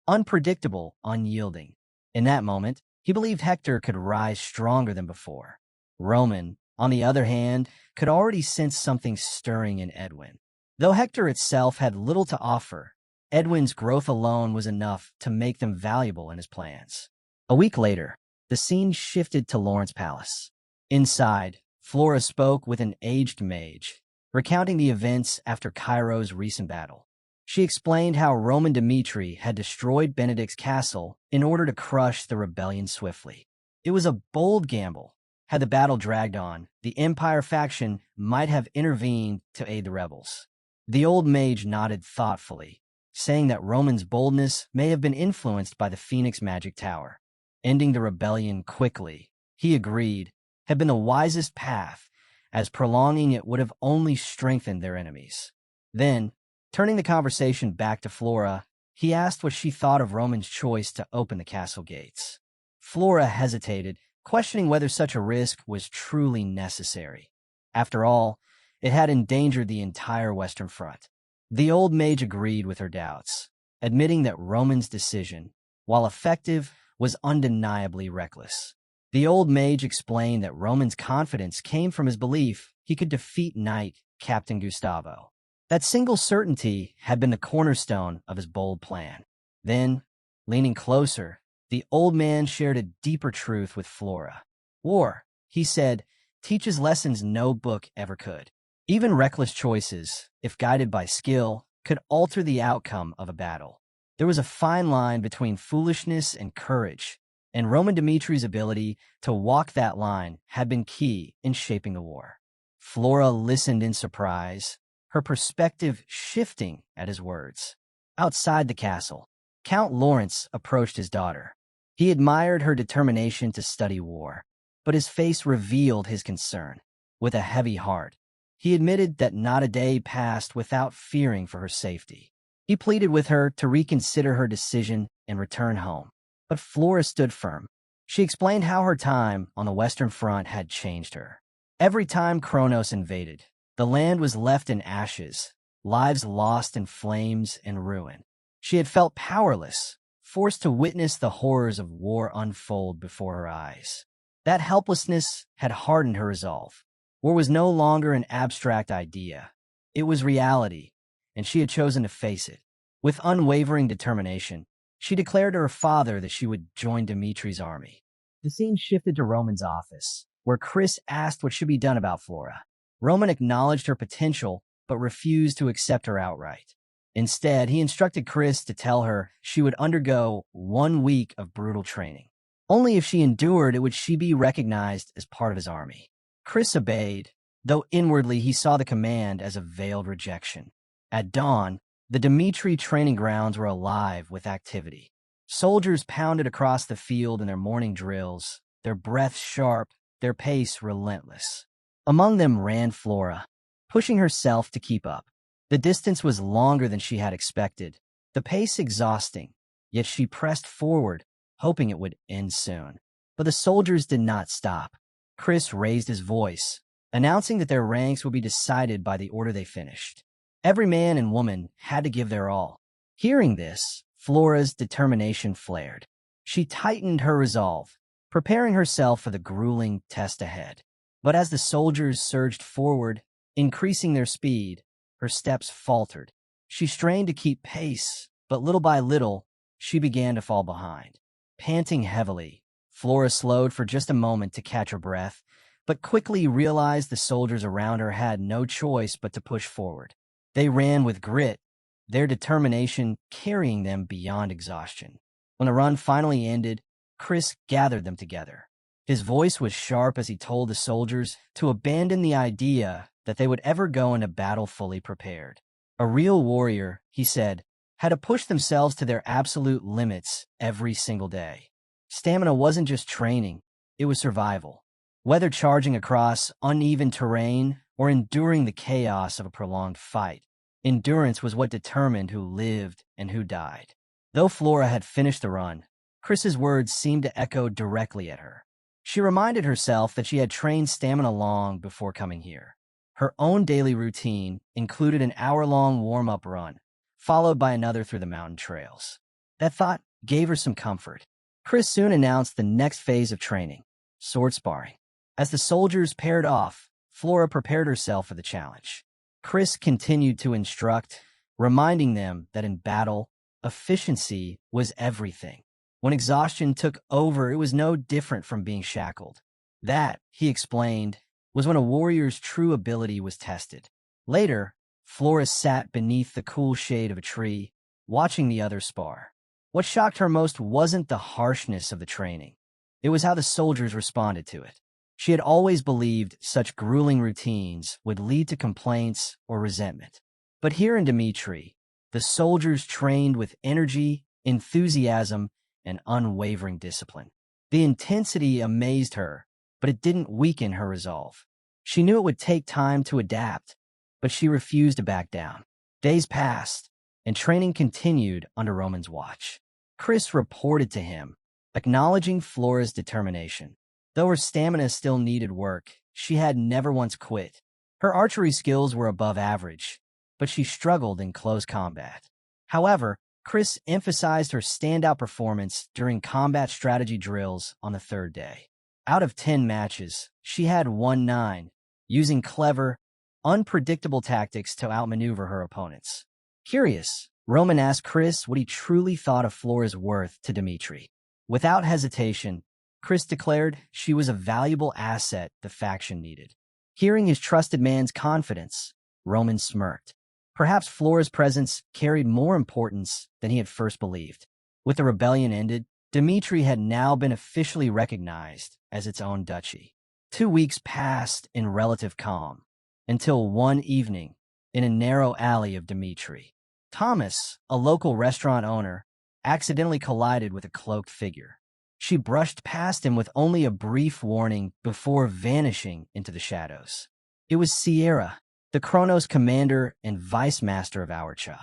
unpredictable, unyielding. In that moment, he believed Hector could rise stronger than before. Roman, on the other hand, could already sense something stirring in Edwin. Though Hector itself had little to offer, Edwin's growth alone was enough to make them valuable in his plans. A week later, the scene shifted to Lawrence Palace. Inside, Flora spoke with an aged mage, recounting the events after Cairo's recent battle. She explained how Roman Dmitri had destroyed Benedict's castle in order to crush the rebellion swiftly. It was a bold gamble. Had the battle dragged on, the Empire faction might have intervened to aid the rebels. The old mage nodded thoughtfully, saying that Roman's boldness may have been influenced by the Phoenix Magic Tower. Ending the rebellion quickly, he agreed, had been the wisest path, as prolonging it would have only strengthened their enemies. Then, turning the conversation back to Flora, he asked what she thought of Roman's choice to open the castle gates. Flora hesitated, questioning whether such a risk was truly necessary. After all, it had endangered the entire Western Front. The old mage agreed with her doubts, admitting that Roman's decision, while effective, was undeniably reckless. The old mage explained that Roman's confidence came from his belief he could defeat Knight Captain Gustavo. That single certainty had been the cornerstone of his bold plan. Then, leaning closer, the old man shared a deeper truth with Flora. War, he said, teaches lessons no book ever could. Even reckless choices, if guided by skill, could alter the outcome of a battle. There was a fine line between foolishness and courage, and Roman Dimitri's ability to walk that line had been key in shaping the war. Flora listened in surprise, her perspective shifting at his words. Outside the castle, Count Lawrence approached his daughter. He admired her determination to study war, but his face revealed his concern. With a heavy heart, he admitted that not a day passed without fearing for her safety. He pleaded with her to reconsider her decision and return home. But Flora stood firm. She explained how her time on the Western Front had changed her. Every time Kronos invaded, the land was left in ashes, lives lost in flames and ruin. She had felt powerless, forced to witness the horrors of war unfold before her eyes. That helplessness had hardened her resolve. War was no longer an abstract idea. It was reality, and she had chosen to face it. With unwavering determination, she declared to her father that she would join Dmitri's army. The scene shifted to Roman's office, where Chris asked what should be done about Flora. Roman acknowledged her potential, but refused to accept her outright. Instead, he instructed Chris to tell her she would undergo 1 week of brutal training. Only if she endured it would she be recognized as part of his army. Chris obeyed, though inwardly he saw the command as a veiled rejection. At dawn, the Dmitri training grounds were alive with activity. Soldiers pounded across the field in their morning drills, their breath sharp, their pace relentless. Among them ran Flora, pushing herself to keep up. The distance was longer than she had expected, the pace exhausting, yet she pressed forward, hoping it would end soon. But the soldiers did not stop. Chris raised his voice, announcing that their ranks would be decided by the order they finished. Every man and woman had to give their all. Hearing this, Flora's determination flared. She tightened her resolve, preparing herself for the grueling test ahead. But as the soldiers surged forward, increasing their speed, her steps faltered. She strained to keep pace, but little by little, she began to fall behind. Panting heavily, Flora slowed for just a moment to catch her breath, but quickly realized the soldiers around her had no choice but to push forward. They ran with grit, their determination carrying them beyond exhaustion. When the run finally ended, Chris gathered them together. His voice was sharp as he told the soldiers to abandon the idea that they would ever go into battle fully prepared. A real warrior, he said, had to push themselves to their absolute limits every single day. Stamina wasn't just training, it was survival. Whether charging across uneven terrain or enduring the chaos of a prolonged fight, endurance was what determined who lived and who died. Though Flora had finished the run, Chris's words seemed to echo directly at her. She reminded herself that she had trained stamina long before coming here. Her own daily routine included an hour-long warm-up run, followed by another through the mountain trails. That thought gave her some comfort. Chris soon announced the next phase of training, sword sparring. As the soldiers paired off, Flora prepared herself for the challenge. Chris continued to instruct, reminding them that in battle, efficiency was everything. When exhaustion took over, it was no different from being shackled. That, he explained, was when a warrior's true ability was tested. Later, Flora sat beneath the cool shade of a tree, watching the others spar. What shocked her most wasn't the harshness of the training. It was how the soldiers responded to it. She had always believed such grueling routines would lead to complaints or resentment. But here in Dmitri, the soldiers trained with energy, enthusiasm, and unwavering discipline. The intensity amazed her, but it didn't weaken her resolve. She knew it would take time to adapt, but she refused to back down. Days passed, and training continued under Roman's watch. Chris reported to him, acknowledging Flora's determination. Though her stamina still needed work, she had never once quit. Her archery skills were above average, but she struggled in close combat. However, Chris emphasized her standout performance during combat strategy drills on the third day. Out of 10 matches, she had won 9, using clever, unpredictable tactics to outmaneuver her opponents. Curious, Roman asked Chris what he truly thought of Flora's worth to Dmitri. Without hesitation, Chris declared she was a valuable asset the faction needed. Hearing his trusted man's confidence, Roman smirked. Perhaps Flora's presence carried more importance than he had first believed. With the rebellion ended, Dmitri had now been officially recognized as its own duchy. 2 weeks passed in relative calm, until one evening, in a narrow alley of Dmitri, Thomas, a local restaurant owner, accidentally collided with a cloaked figure. She brushed past him with only a brief warning before vanishing into the shadows. It was Sierra, the Chronos commander and vice master of Aurcha.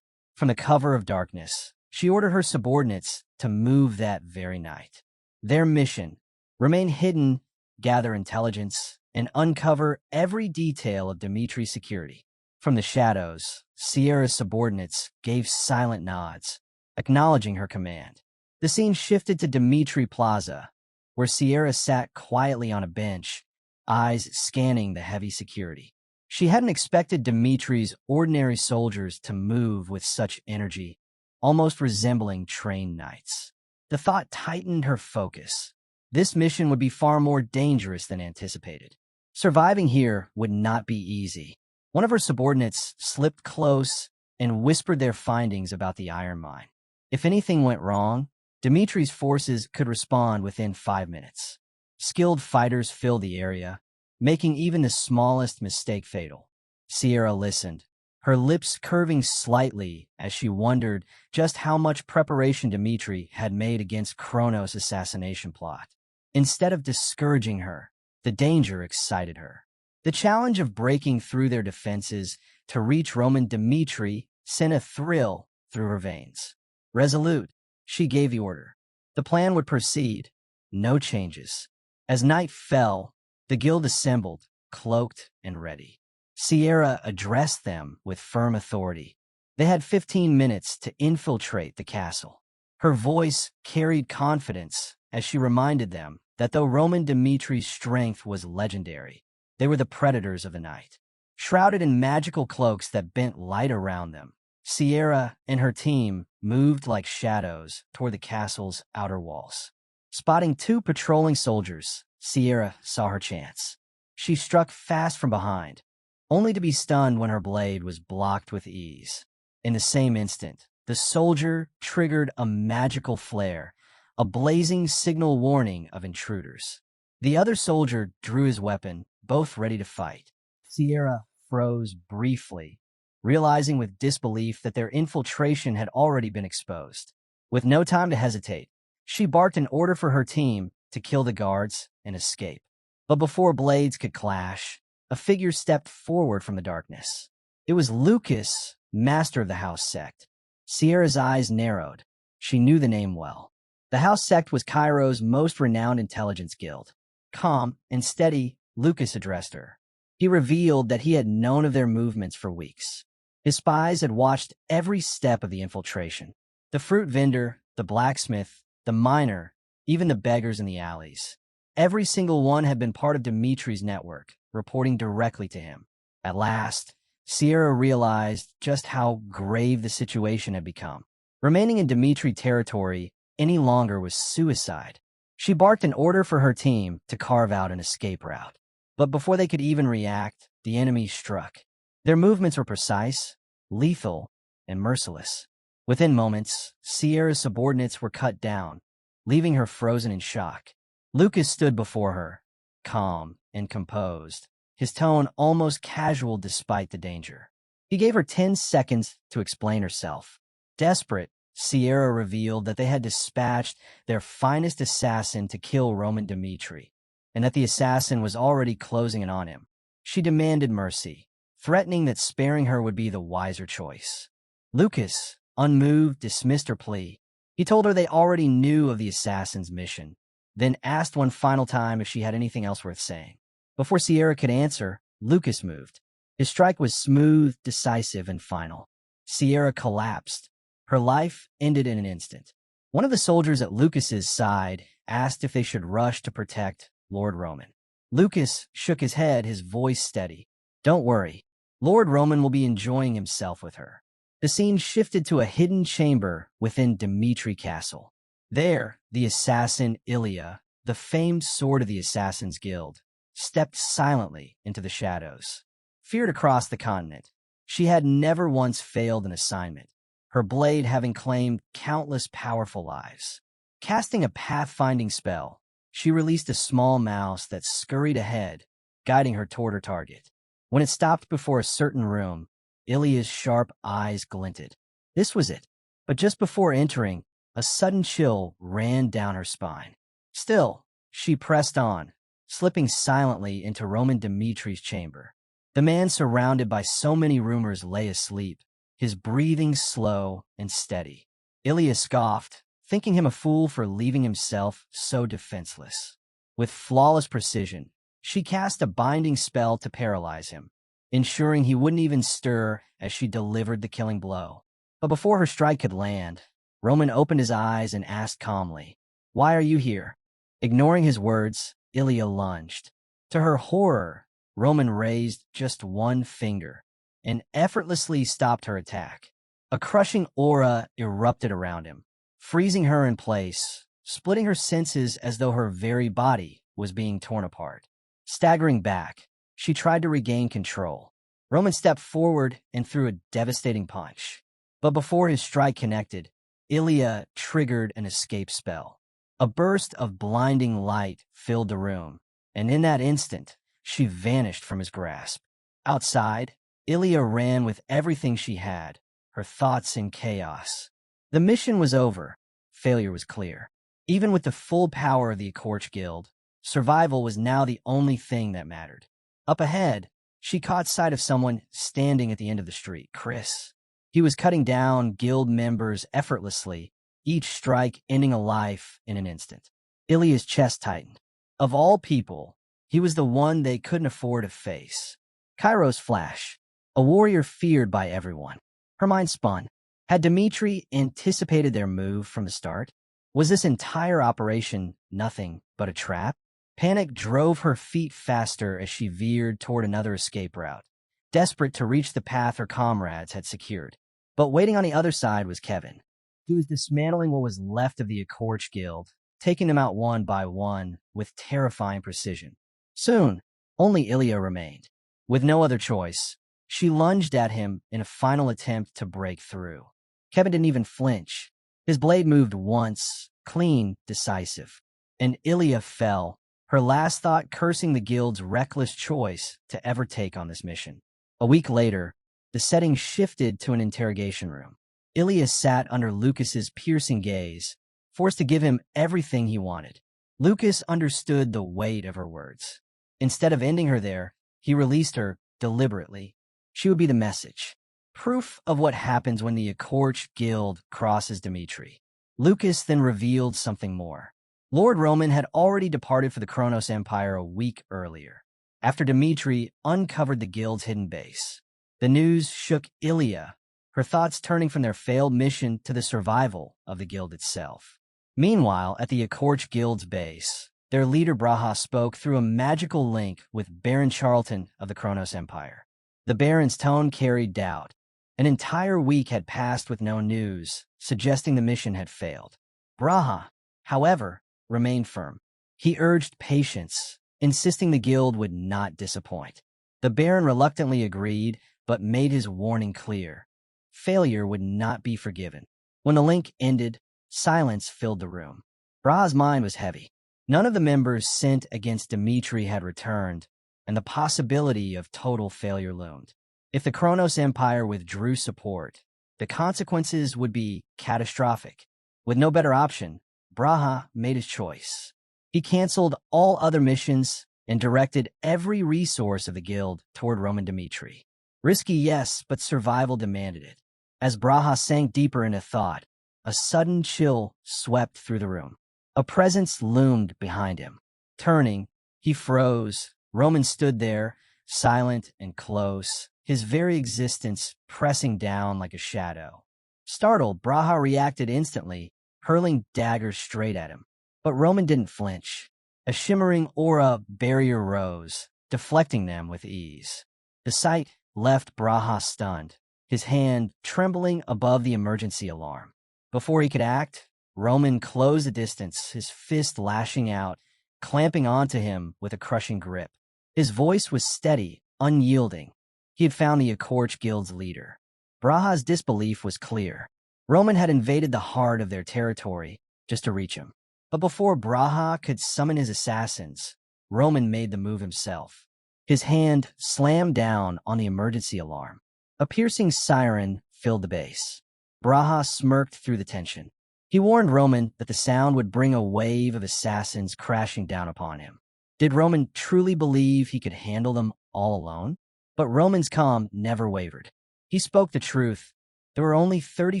From the cover of darkness, she ordered her subordinates to move that very night. Their mission: remain hidden, gather intelligence, and uncover every detail of Dmitri's security. From the shadows, Sierra's subordinates gave silent nods, acknowledging her command. The scene shifted to Dmitri Plaza, where Sierra sat quietly on a bench, eyes scanning the heavy security. She hadn't expected Dmitri's ordinary soldiers to move with such energy, almost resembling trained knights. The thought tightened her focus. This mission would be far more dangerous than anticipated. Surviving here would not be easy. One of her subordinates slipped close and whispered their findings about the iron mine. If anything went wrong, Dmitri's forces could respond within 5 minutes. Skilled fighters filled the area, making even the smallest mistake fatal. Sierra listened, her lips curving slightly as she wondered just how much preparation Dmitri had made against Kronos' assassination plot. Instead of discouraging her, the danger excited her. The challenge of breaking through their defenses to reach Roman Dmitri sent a thrill through her veins. Resolute, she gave the order. The plan would proceed, no changes. As night fell, the guild assembled, cloaked and ready. Sierra addressed them with firm authority. They had 15 minutes to infiltrate the castle. Her voice carried confidence as she reminded them that though Roman Dmitri's strength was legendary, they were the predators of the night. Shrouded in magical cloaks that bent light around them, Sierra and her team moved like shadows toward the castle's outer walls. Spotting 2 patrolling soldiers, Sierra saw her chance. She struck fast from behind, only to be stunned when her blade was blocked with ease. In the same instant, the soldier triggered a magical flare, a blazing signal warning of intruders. The other soldier drew his weapon, both ready to fight. Sierra froze briefly, realizing with disbelief that their infiltration had already been exposed. With no time to hesitate, she barked an order for her team to kill the guards and escape. But before blades could clash, a figure stepped forward from the darkness. It was Lucas, master of the house sect. Sierra's eyes narrowed. She knew the name well. The house sect was Cairo's most renowned intelligence guild. Calm and steady, Lucas addressed her. He revealed that he had known of their movements for weeks. His spies had watched every step of the infiltration. The fruit vendor, the blacksmith, the miner, even the beggars in the alleys. Every single one had been part of Dmitri's network, reporting directly to him. At last, Sierra realized just how grave the situation had become. Remaining in Dmitri territory any longer was suicide. She barked an order for her team to carve out an escape route. But before they could even react, the enemy struck. Their movements were precise, lethal, and merciless. Within moments, Sierra's subordinates were cut down, leaving her frozen in shock. Lucas stood before her, calm and composed, his tone almost casual despite the danger. He gave her 10 seconds to explain herself. Desperate, Sierra revealed that they had dispatched their finest assassin to kill Roman Dmitri, and that the assassin was already closing in on him. She demanded mercy, threatening that sparing her would be the wiser choice. Lucas, unmoved, dismissed her plea. He told her they already knew of the assassin's mission, then asked one final time if she had anything else worth saying. Before Sierra could answer, Lucas moved. His strike was smooth, decisive, and final. Sierra collapsed. Her life ended in an instant. One of the soldiers at Lucas's side asked if they should rush to protect Lord Roman. Lucas shook his head, his voice steady. Don't worry. Lord Roman will be enjoying himself with her. The scene shifted to a hidden chamber within Dmitri Castle. There, the assassin Ilya, the famed sword of the Assassin's Guild, stepped silently into the shadows. Feared across the continent, she had never once failed an assignment, her blade having claimed countless powerful lives. Casting a pathfinding spell, she released a small mouse that scurried ahead, guiding her toward her target. When it stopped before a certain room, Ilya's sharp eyes glinted. This was it. But just before entering, a sudden chill ran down her spine. Still, she pressed on, slipping silently into Roman Dmitri's chamber. The man surrounded by so many rumors lay asleep, his breathing slow and steady. Ilya scoffed, thinking him a fool for leaving himself so defenseless. With flawless precision, she cast a binding spell to paralyze him, ensuring he wouldn't even stir as she delivered the killing blow. But before her strike could land, Roman opened his eyes and asked calmly, "Why are you here?" Ignoring his words, Ilya lunged. To her horror, Roman raised just one finger and effortlessly stopped her attack. A crushing aura erupted around him, freezing her in place, splitting her senses as though her very body was being torn apart. Staggering back, she tried to regain control. Roman stepped forward and threw a devastating punch. But before his strike connected, Ilya triggered an escape spell. A burst of blinding light filled the room, and in that instant, she vanished from his grasp. Outside, Ilya ran with everything she had, her thoughts in chaos. The mission was over. Failure was clear. Even with the full power of the Akorch Guild, survival was now the only thing that mattered. Up ahead, she caught sight of someone standing at the end of the street, Chris. He was cutting down guild members effortlessly, each strike ending a life in an instant. Ilya's chest tightened. Of all people, he was the one they couldn't afford to face. Kairos Flash, a warrior feared by everyone. Her mind spun. Had Dmitri anticipated their move from the start? Was this entire operation nothing but a trap? Panic drove her feet faster as she veered toward another escape route, desperate to reach the path her comrades had secured. But waiting on the other side was Kevin. He was dismantling what was left of the Akorch Guild, taking them out one by one with terrifying precision. Soon, only Ilya remained. With no other choice, she lunged at him in a final attempt to break through. Kevin didn't even flinch. His blade moved once, clean, decisive, and Ilya fell, her last thought cursing the guild's reckless choice to ever take on this mission. A week later, the setting shifted to an interrogation room. Ilya sat under Lucas's piercing gaze, forced to give him everything he wanted. Lucas understood the weight of her words. Instead of ending her there, he released her deliberately. She would be the message. Proof of what happens when the Akorch Guild crosses Dmitri. Lucas then revealed something more. Lord Roman had already departed for the Kronos Empire a week earlier, after Dmitri uncovered the guild's hidden base. The news shook Ilya, her thoughts turning from their failed mission to the survival of the guild itself. Meanwhile, at the Akorch Guild's base, their leader Braha spoke through a magical link with Baron Charlton of the Kronos Empire. The Baron's tone carried doubt. An entire week had passed with no news, suggesting the mission had failed. Braha, however, remained firm. He urged patience, insisting the guild would not disappoint. The Baron reluctantly agreed, but made his warning clear. Failure would not be forgiven. When the link ended, silence filled the room. Braha's mind was heavy. None of the members sent against Dmitri had returned, and the possibility of total failure loomed. If the Kronos Empire withdrew support, the consequences would be catastrophic. With no better option, Braha made his choice. He canceled all other missions and directed every resource of the guild toward Roman Dmitri. Risky, yes, but survival demanded it. As Braha sank deeper into thought, a sudden chill swept through the room. A presence loomed behind him. Turning, he froze. Roman stood there, silent and close, his very existence pressing down like a shadow. Startled, Braha reacted instantly, hurling daggers straight at him. But Roman didn't flinch. A shimmering aura barrier rose, deflecting them with ease. The sight left Braha stunned, his hand trembling above the emergency alarm. Before he could act, Roman closed the distance, his fist lashing out, clamping onto him with a crushing grip. His voice was steady, unyielding. He had found the Akorch Guild's leader. Braha's disbelief was clear. Roman had invaded the heart of their territory just to reach him. But before Braha could summon his assassins, Roman made the move himself. His hand slammed down on the emergency alarm. A piercing siren filled the base. Braha smirked through the tension. He warned Roman that the sound would bring a wave of assassins crashing down upon him. Did Roman truly believe he could handle them all alone? But Roman's calm never wavered. He spoke the truth. There were only 30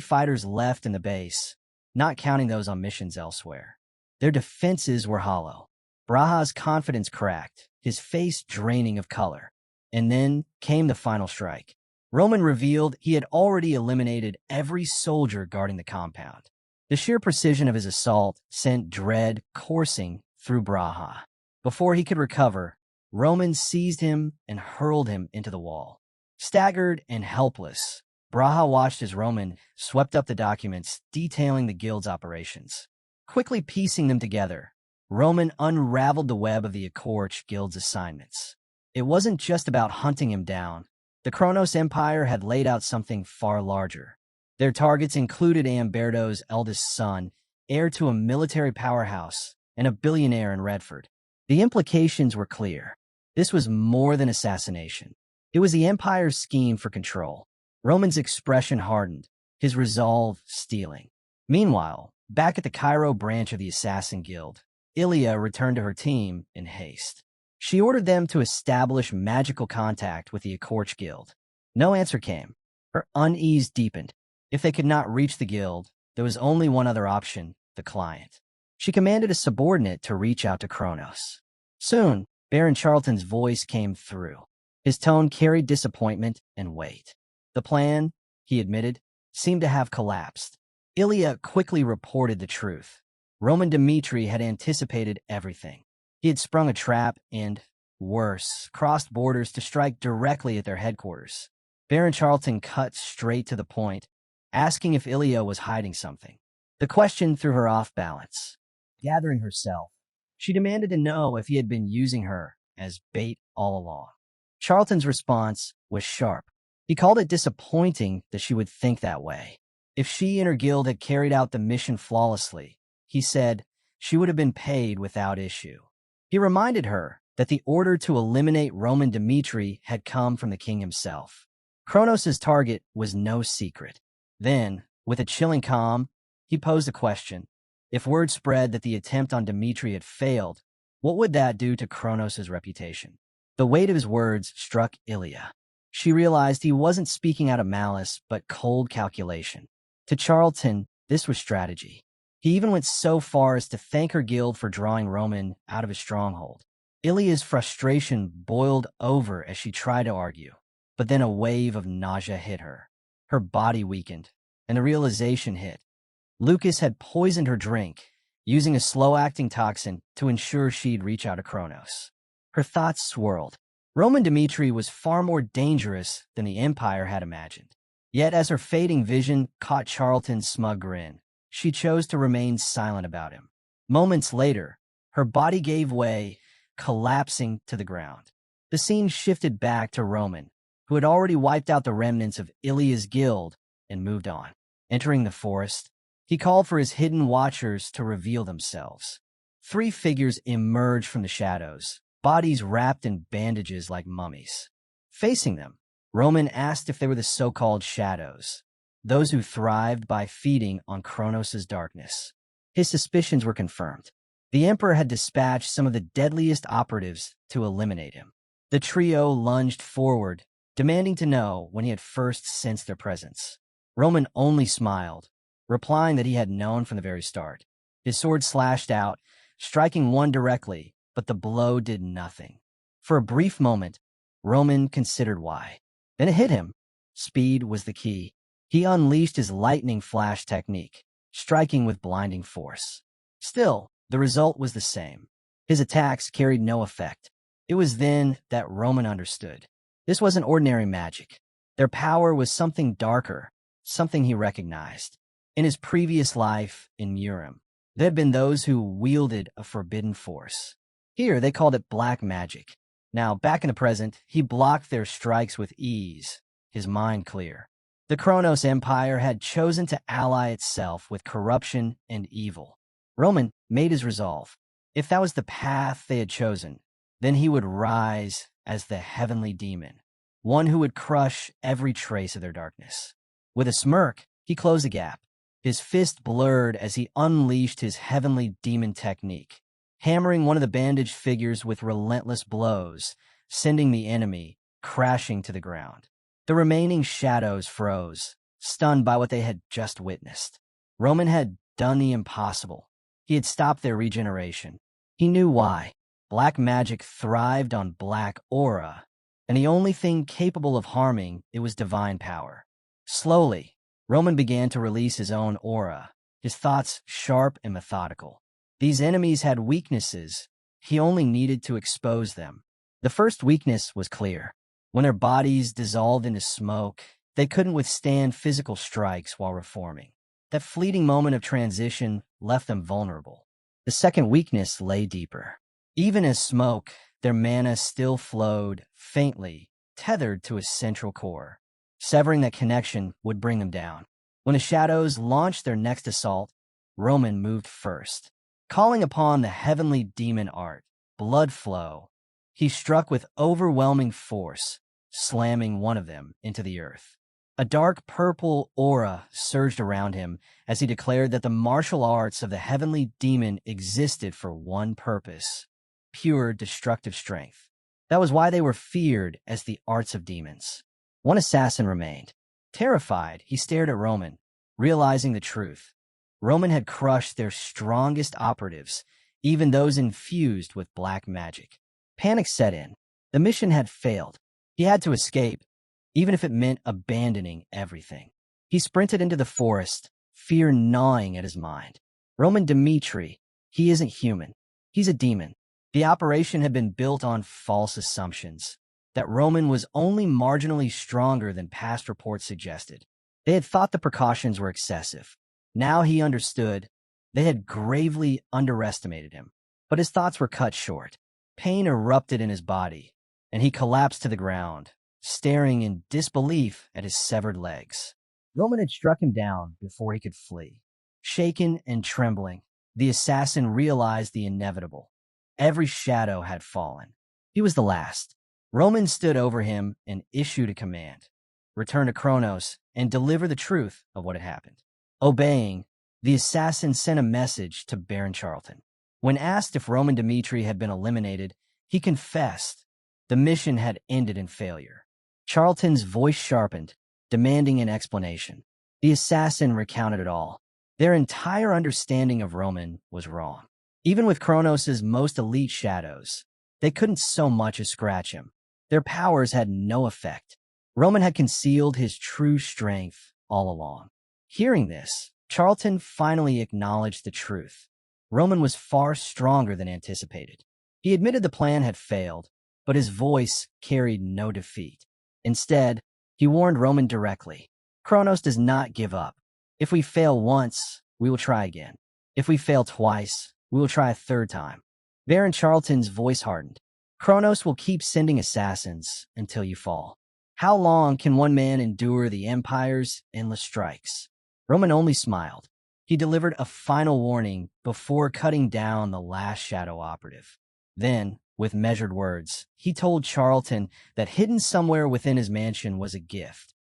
fighters left in the base, not counting those on missions elsewhere. Their defenses were hollow. Braha's confidence cracked, his face draining of color. And then came the final strike. Roman revealed he had already eliminated every soldier guarding the compound. The sheer precision of his assault sent dread coursing through Braha. Before he could recover, Roman seized him and hurled him into the wall. Staggered and helpless, Braha watched as Roman swept up the documents detailing the guild's operations. Quickly piecing them together, Roman unraveled the web of the Akorch Guild's assignments. It wasn't just about hunting him down. The Kronos Empire had laid out something far larger. Their targets included Amberto's eldest son, heir to a military powerhouse, and a billionaire in Redford. The implications were clear. This was more than assassination. It was the Empire's scheme for control. Roman's expression hardened, his resolve steeling. Meanwhile, back at the Cairo branch of the Assassin Guild, Ilya returned to her team in haste. She ordered them to establish magical contact with the Akorch Guild. No answer came. Her unease deepened. If they could not reach the guild, there was only one other option, the client. She commanded a subordinate to reach out to Kronos. Soon, Baron Charlton's voice came through. His tone carried disappointment and weight. The plan, he admitted, seemed to have collapsed. Ilya quickly reported the truth. Roman Dmitri had anticipated everything. He had sprung a trap and, worse, crossed borders to strike directly at their headquarters. Baron Charlton cut straight to the point, asking if Ilya was hiding something. The question threw her off balance. Gathering herself, she demanded to know if he had been using her as bait all along. Charlton's response was sharp. He called it disappointing that she would think that way. If she and her guild had carried out the mission flawlessly, he said, she would have been paid without issue. He reminded her that the order to eliminate Roman Dmitri had come from the king himself. Kronos' target was no secret. Then, with a chilling calm, he posed a question. If word spread that the attempt on Dmitri had failed, what would that do to Kronos' reputation? The weight of his words struck Ilya. She realized he wasn't speaking out of malice, but cold calculation. To Charlton, this was strategy. He even went so far as to thank her guild for drawing Roman out of his stronghold. Ilya's frustration boiled over as she tried to argue, but then a wave of nausea hit her. Her body weakened, and the realization hit. Lucas had poisoned her drink, using a slow-acting toxin to ensure she'd reach out to Kronos. Her thoughts swirled. Roman Dmitri was far more dangerous than the Empire had imagined. Yet as her fading vision caught Charlton's smug grin, she chose to remain silent about him. Moments later, her body gave way, collapsing to the ground. The scene shifted back to Roman, who had already wiped out the remnants of Ilya's guild and moved on. Entering the forest, he called for his hidden watchers to reveal themselves. 3 figures emerged from the shadows, bodies wrapped in bandages like mummies. Facing them, Roman asked if they were the so-called shadows, those who thrived by feeding on Kronos' darkness. His suspicions were confirmed. The Emperor had dispatched some of the deadliest operatives to eliminate him. The trio lunged forward, demanding to know when he had first sensed their presence. Roman only smiled, replying that he had known from the very start. His sword slashed out, striking one directly, but the blow did nothing. For a brief moment, Roman considered why. Then it hit him. Speed was the key. He unleashed his lightning flash technique, striking with blinding force. Still, the result was the same. His attacks carried no effect. It was then that Roman understood. This wasn't ordinary magic. Their power was something darker, something he recognized. In his previous life in Murim, there had been those who wielded a forbidden force. Here, they called it black magic. Now, back in the present, he blocked their strikes with ease, his mind clear. The Kronos Empire had chosen to ally itself with corruption and evil. Roman made his resolve. If that was the path they had chosen, then he would rise as the heavenly demon, one who would crush every trace of their darkness. With a smirk, he closed the gap. His fist blurred as he unleashed his heavenly demon technique, hammering one of the bandaged figures with relentless blows, sending the enemy crashing to the ground. The remaining shadows froze, stunned by what they had just witnessed. Roman had done the impossible. He had stopped their regeneration. He knew why. Black magic thrived on black aura, and the only thing capable of harming it was divine power. Slowly, Roman began to release his own aura, his thoughts sharp and methodical. These enemies had weaknesses. He only needed to expose them. The first weakness was clear. When their bodies dissolved into smoke, they couldn't withstand physical strikes while reforming. That fleeting moment of transition left them vulnerable. The second weakness lay deeper. Even as smoke, their mana still flowed faintly, tethered to a central core. Severing that connection would bring them down. When the shadows launched their next assault, Roman moved first. Calling upon the heavenly demon art, blood flow, he struck with overwhelming force, slamming one of them into the earth. A dark purple aura surged around him as he declared that the martial arts of the heavenly demon existed for one purpose: pure destructive strength. That was why they were feared as the arts of demons. One assassin remained. Terrified, he stared at Roman, realizing the truth. Roman had crushed their strongest operatives, even those infused with black magic. Panic set in. The mission had failed. He had to escape, even if it meant abandoning everything. He sprinted into the forest, fear gnawing at his mind. Dmitri, he isn't human. He's a demon. The operation had been built on false assumptions, that Roman was only marginally stronger than past reports suggested. They had thought the precautions were excessive. Now he understood. They had gravely underestimated him. But his thoughts were cut short. Pain erupted in his body, and he collapsed to the ground, staring in disbelief at his severed legs. Roman had struck him down before he could flee. Shaken and trembling, the assassin realized the inevitable. Every shadow had fallen. He was the last. Roman stood over him and issued a command: return to Kronos and deliver the truth of what had happened. Obeying, the assassin sent a message to Baron Charlton. When asked if Dmitri had been eliminated, he confessed the mission had ended in failure. Charlton's voice sharpened, demanding an explanation. The assassin recounted it all. Their entire understanding of Roman was wrong. Even with Kronos' most elite shadows, they couldn't so much as scratch him. Their powers had no effect. Roman had concealed his true strength all along. Hearing this, Charlton finally acknowledged the truth. Roman was far stronger than anticipated. He admitted the plan had failed, but his voice carried no defeat. Instead, he warned Roman directly: Kronos does not give up. If we fail once, we will try again. If we fail twice, we will try a third time. Baron Charlton's voice hardened. Kronos will keep sending assassins until you fall. How long can one man endure the Empire's endless strikes? Roman only smiled. He delivered a final warning before cutting down the last shadow operative. Then, with measured words, he told Charlton that hidden somewhere within his mansion was a gift,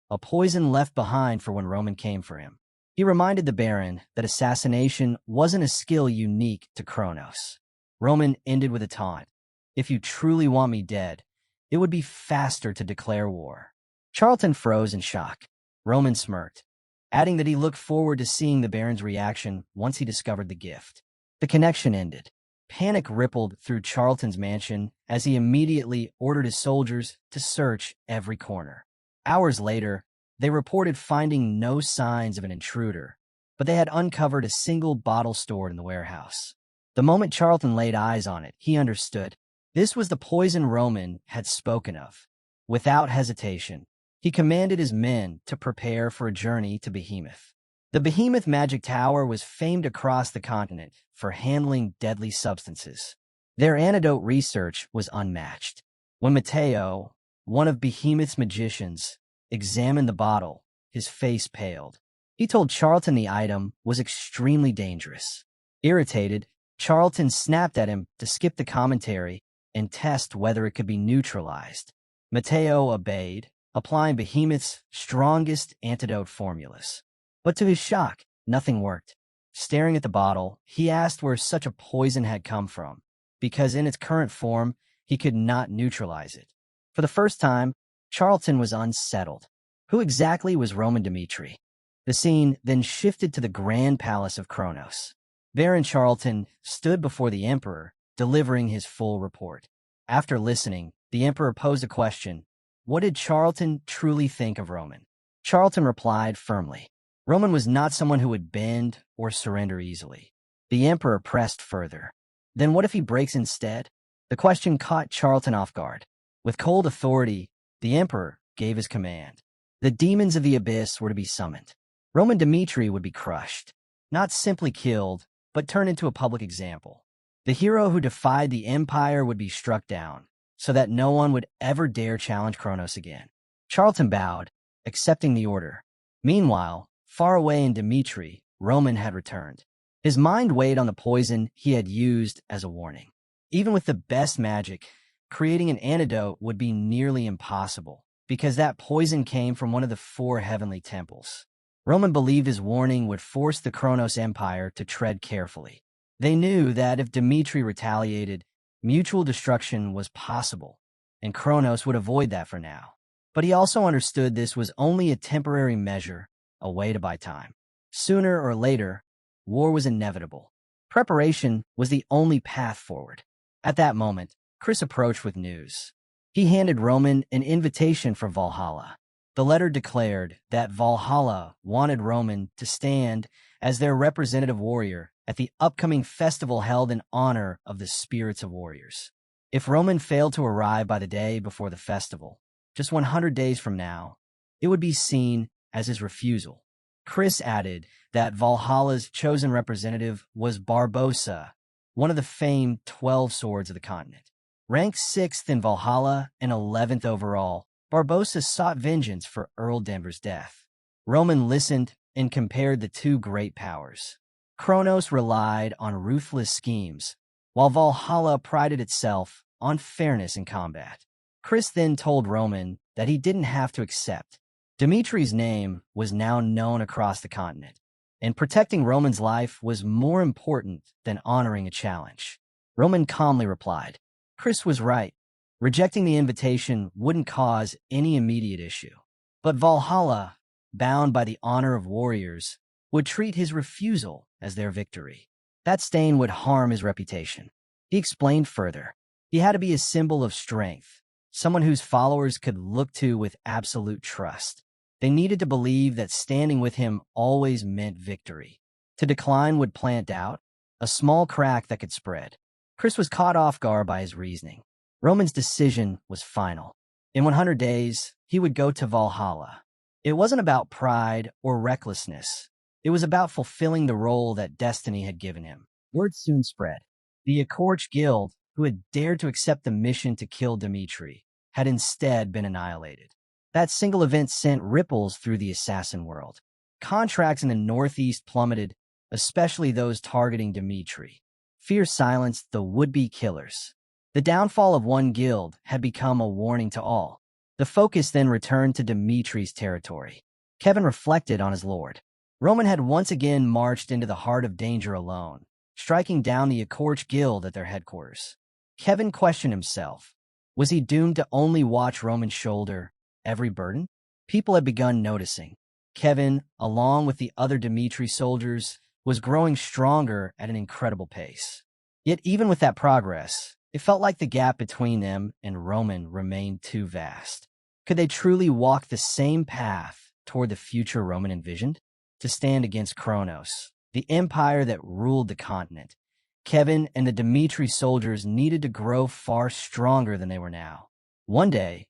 a poison left behind for when Roman came for him. He reminded the Baron that assassination wasn't a skill unique to Kronos. Roman ended with a taunt: if you truly want me dead, it would be faster to declare war. Charlton froze in shock. Roman smirked, adding that he looked forward to seeing the Baron's reaction once he discovered the gift. The connection ended. Panic rippled through Charlton's mansion as he immediately ordered his soldiers to search every corner. Hours later, they reported finding no signs of an intruder, but they had uncovered a single bottle stored in the warehouse. The moment Charlton laid eyes on it, he understood. This was the poison Roman had spoken of. Without hesitation, he commanded his men to prepare for a journey to Behemoth. The Behemoth Magic Tower was famed across the continent for handling deadly substances. Their antidote research was unmatched. When Matteo, one of Behemoth's magicians, examined the bottle, his face paled. He told Charlton the item was extremely dangerous. Irritated, Charlton snapped at him to skip the commentary and test whether it could be neutralized. Matteo obeyed, applying Behemoth's strongest antidote formulas. But to his shock, nothing worked. Staring at the bottle, he asked where such a poison had come from, because in its current form, he could not neutralize it. For the first time, Charlton was unsettled. Who exactly was Dmitri? The scene then shifted to the Grand Palace of Kronos. Baron Charlton stood before the Emperor, delivering his full report. After listening, the Emperor posed a question: what did Charlton truly think of Roman? Charlton replied firmly: Roman was not someone who would bend or surrender easily. The Emperor pressed further: then what if he breaks instead? The question caught Charlton off guard. With cold authority, the emperor gave his command. The demons of the abyss were to be summoned. Roman Dmitri would be crushed, not simply killed, but turned into a public example. The hero who defied the empire would be struck down, so that no one would ever dare challenge Kronos again. Charlton bowed, accepting the order. Meanwhile, far away in Dmitri, Roman had returned. His mind weighed on the poison he had used as a warning. Even with the best magic, creating an antidote would be nearly impossible, because that poison came from one of the 4 heavenly temples. Roman believed his warning would force the Kronos Empire to tread carefully. They knew that if Dmitri retaliated, mutual destruction was possible, and Kronos would avoid that for now. But he also understood this was only a temporary measure, a way to buy time. Sooner or later, war was inevitable. Preparation was the only path forward. At that moment, Chris approached with news. He handed Roman an invitation for Valhalla. The letter declared that Valhalla wanted Roman to stand as their representative warrior at the upcoming festival held in honor of the spirits of warriors. If Roman failed to arrive by the day before the festival, just 100 days from now, it would be seen as his refusal. Chris added that Valhalla's chosen representative was Barbossa, one of the famed 12 swords of the continent. Ranked 6th in Valhalla and 11th overall, Barbossa sought vengeance for Earl Denver's death. Roman listened and compared the 2 great powers. Kronos relied on ruthless schemes, while Valhalla prided itself on fairness in combat. Chris then told Roman that he didn't have to accept. Dmitri's name was now known across the continent, and protecting Roman's life was more important than honoring a challenge. Roman calmly replied, Chris was right. Rejecting the invitation wouldn't cause any immediate issue. But Valhalla, bound by the honor of warriors, would treat his refusal as their victory. That stain would harm his reputation. He explained further. He had to be a symbol of strength, someone whose followers could look to with absolute trust. They needed to believe that standing with him always meant victory. To decline would plant doubt, a small crack that could spread. Chris was caught off guard by his reasoning. Roman's decision was final. In 100 days, he would go to Valhalla. It wasn't about pride or recklessness. It was about fulfilling the role that destiny had given him. Word soon spread. The Akorch Guild, who had dared to accept the mission to kill Dmitri, had instead been annihilated. That single event sent ripples through the assassin world. Contracts in the Northeast plummeted, especially those targeting Dmitri. Fear silenced the would-be killers. The downfall of one guild had become a warning to all. The focus then returned to Dmitri's territory. Kevin reflected on his lord. Roman had once again marched into the heart of danger alone, striking down the Akorch Guild at their headquarters. Kevin questioned himself. Was he doomed to only watch Roman shoulder every burden? People had begun noticing. Kevin, along with the other Dmitri soldiers, was growing stronger at an incredible pace. Yet even with that progress, it felt like the gap between them and Roman remained too vast. Could they truly walk the same path toward the future Roman envisioned? To stand against Kronos, the empire that ruled the continent, Kevin and the Dmitri soldiers needed to grow far stronger than they were now. One day,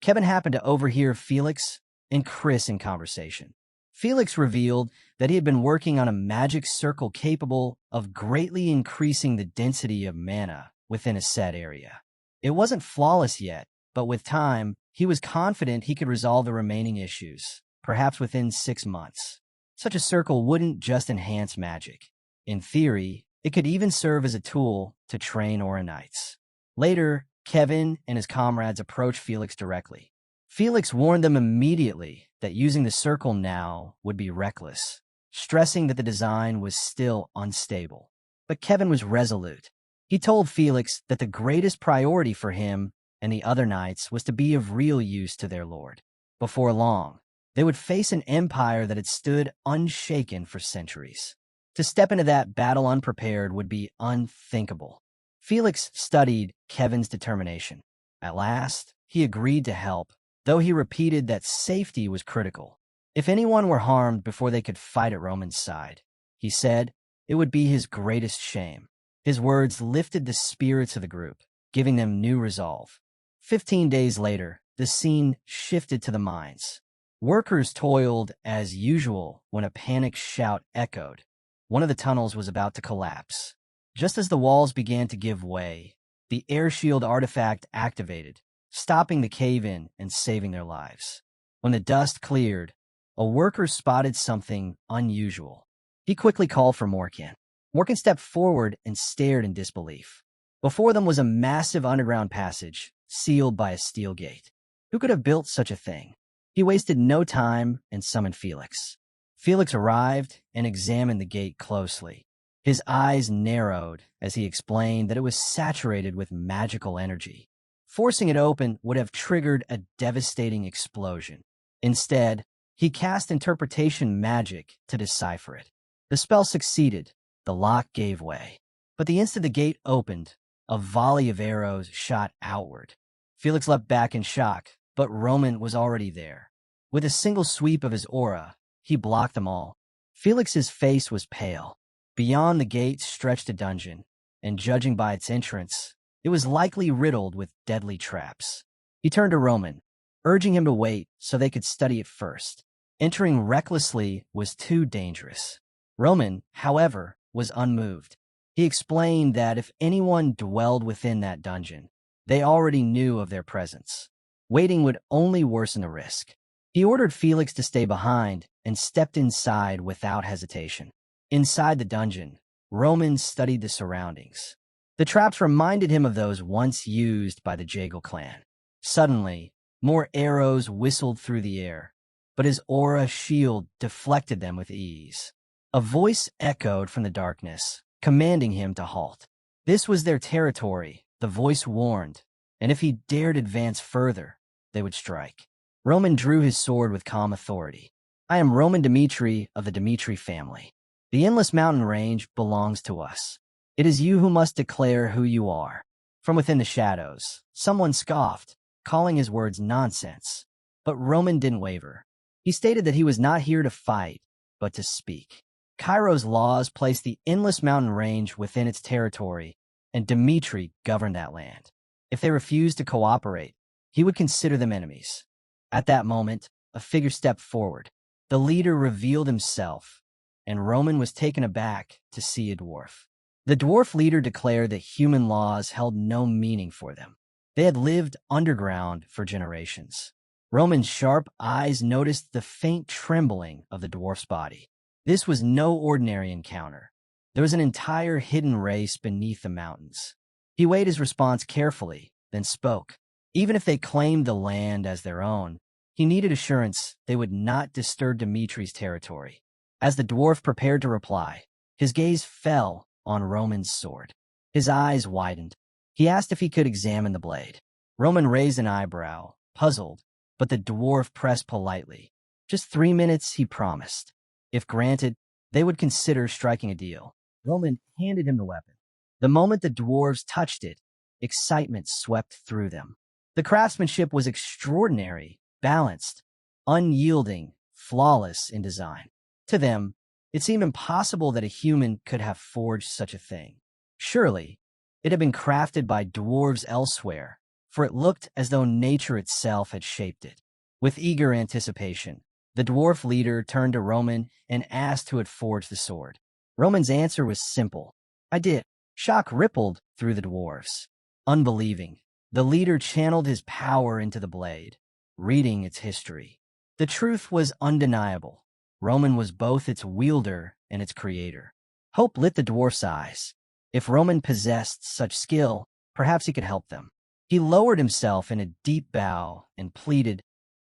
Kevin happened to overhear Felix and Chris in conversation. Felix revealed that he had been working on a magic circle capable of greatly increasing the density of mana within a set area. It wasn't flawless yet, but with time, he was confident he could resolve the remaining issues, perhaps within 6 months. Such a circle wouldn't just enhance magic. In theory, it could even serve as a tool to train Aura Knights. Later, Kevin and his comrades approached Felix directly. Felix warned them immediately that using the circle now would be reckless, stressing that the design was still unstable. But Kevin was resolute. He told Felix that the greatest priority for him and the other knights was to be of real use to their lord. Before long, they would face an empire that had stood unshaken for centuries. To step into that battle unprepared would be unthinkable. Felix studied Kevin's determination. At last, he agreed to help, though he repeated that safety was critical. If anyone were harmed before they could fight at Roman's side, he said, it would be his greatest shame. His words lifted the spirits of the group. giving them new resolve. 15 days later, the scene shifted to the mines. Workers toiled as usual when a panicked shout echoed. One of the tunnels was about to collapse. Just as the walls began to give way, the air shield artifact activated, stopping the cave-in and saving their lives. When the dust cleared, a worker spotted something unusual. He quickly called for Morkan. Morkan stepped forward and stared in disbelief. Before them was a massive underground passage, sealed by a steel gate. Who could have built such a thing? He wasted no time and summoned Felix. Felix arrived and examined the gate closely. His eyes narrowed as he explained that it was saturated with magical energy. Forcing it open would have triggered a devastating explosion. Instead, he cast interpretation magic to decipher it. The spell succeeded. The lock gave way. But the instant the gate opened, a volley of arrows shot outward. Felix leapt back in shock, but Roman was already there. With a single sweep of his aura, he blocked them all. Felix's face was pale. Beyond the gate stretched a dungeon, and judging by its entrance, it was likely riddled with deadly traps. He turned to Roman, urging him to wait so they could study it first. Entering recklessly was too dangerous. Roman, however, was unmoved. He explained that if anyone dwelled within that dungeon, they already knew of their presence. Waiting would only worsen the risk. He ordered Felix to stay behind and stepped inside without hesitation. Inside the dungeon, Roman studied the surroundings. The traps reminded him of those once used by the Jagal clan. Suddenly, more arrows whistled through the air, but his aura shield deflected them with ease. A voice echoed from the darkness, commanding him to halt. This was their territory, the voice warned, and if he dared advance further, they would strike. Roman drew his sword with calm authority. I am Roman Dmitri of the Dmitri family. The endless mountain range belongs to us. It is you who must declare who you are. From within the shadows, someone scoffed, calling his words nonsense. But Roman didn't waver. He stated that he was not here to fight, but to speak. Cairo's laws placed the endless mountain range within its territory, and Dmitri governed that land. If they refused to cooperate, he would consider them enemies. At that moment, a figure stepped forward. The leader revealed himself, and Roman was taken aback to see a dwarf. The dwarf leader declared that human laws held no meaning for them. They had lived underground for generations. Roman's sharp eyes noticed the faint trembling of the dwarf's body. This was no ordinary encounter. There was an entire hidden race beneath the mountains. He weighed his response carefully, then spoke. Even if they claimed the land as their own, he needed assurance they would not disturb Dmitri's territory. As the dwarf prepared to reply, his gaze fell on Roman's sword. His eyes widened. He asked if he could examine the blade. Roman raised an eyebrow, puzzled, but the dwarf pressed politely. Just 3 minutes, he promised. If granted, they would consider striking a deal. Roman handed him the weapon. The moment the dwarves touched it, excitement swept through them. The craftsmanship was extraordinary, balanced, unyielding, flawless in design. To them, it seemed impossible that a human could have forged such a thing. Surely, it had been crafted by dwarves elsewhere, for it looked as though nature itself had shaped it. With eager anticipation, the dwarf leader turned to Roman and asked who had forged the sword. Roman's answer was simple. I did. Shock rippled through the dwarves. Unbelieving, the leader channeled his power into the blade, reading its history. The truth was undeniable. Roman was both its wielder and its creator. Hope lit the dwarf's eyes. If Roman possessed such skill, perhaps he could help them. He lowered himself in a deep bow and pleaded,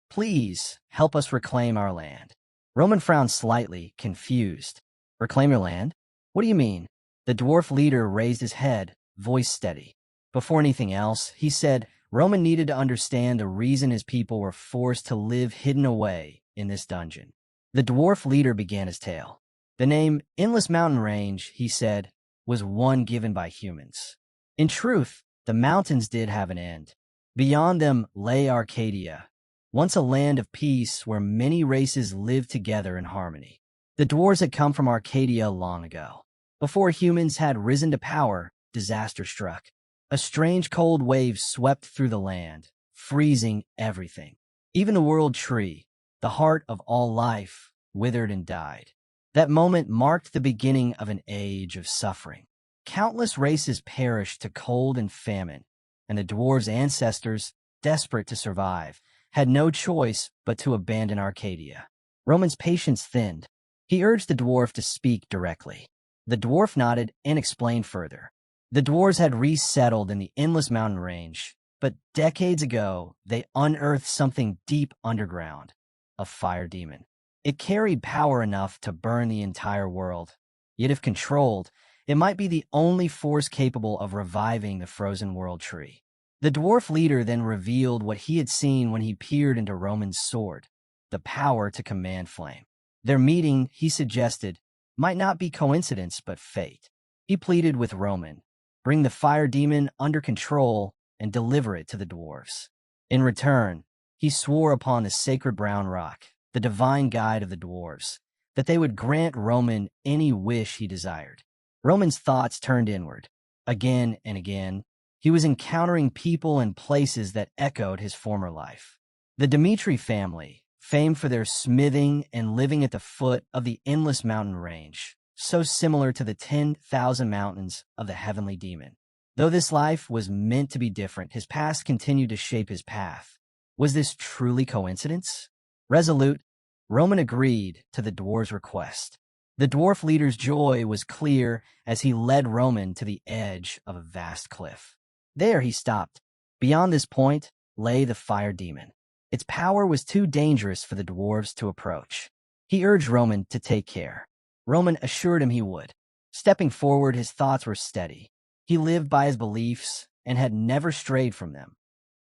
Please, help us reclaim our land. Roman frowned slightly, confused. Reclaim your land? What do you mean? The dwarf leader raised his head, voice steady. Before anything else, he said Roman needed to understand the reason his people were forced to live hidden away in this dungeon. The dwarf leader began his tale. The name Endless Mountain Range, he said, was one given by humans. In truth, the mountains did have an end. Beyond them lay Arcadia, once a land of peace where many races lived together in harmony. The dwarves had come from Arcadia long ago. Before humans had risen to power, disaster struck. A strange cold wave swept through the land, freezing everything. Even the world tree, the heart of all life, withered and died. That moment marked the beginning of an age of suffering. Countless races perished to cold and famine, and the dwarves' ancestors, desperate to survive, had no choice but to abandon Arcadia. Roman's patience thinned. He urged the dwarf to speak directly. The dwarf nodded and explained further. The dwarves had resettled in the endless mountain range, but decades ago they unearthed something deep underground, a fire demon. It carried power enough to burn the entire world. Yet if controlled, it might be the only force capable of reviving the frozen world tree. The dwarf leader then revealed what he had seen when he peered into Roman's sword, the power to command flame. Their meeting, he suggested, might not be coincidence but fate. He pleaded with Roman, bring the fire demon under control and deliver it to the dwarves. In return, he swore upon the sacred brown rock, the divine guide of the dwarves, that they would grant Roman any wish he desired. Roman's thoughts turned inward. Again and again, he was encountering people and places that echoed his former life. The Dmitri family, famed for their smithing and living at the foot of the endless mountain range, so similar to the 10,000 mountains of the heavenly demon. Though this life was meant to be different, his past continued to shape his path. Was this truly coincidence? Resolute, Roman agreed to the dwarf's request. The dwarf leader's joy was clear as he led Roman to the edge of a vast cliff. There he stopped. Beyond this point lay the fire demon. Its power was too dangerous for the dwarves to approach. He urged Roman to take care. Roman assured him he would. Stepping forward, his thoughts were steady. He lived by his beliefs and had never strayed from them.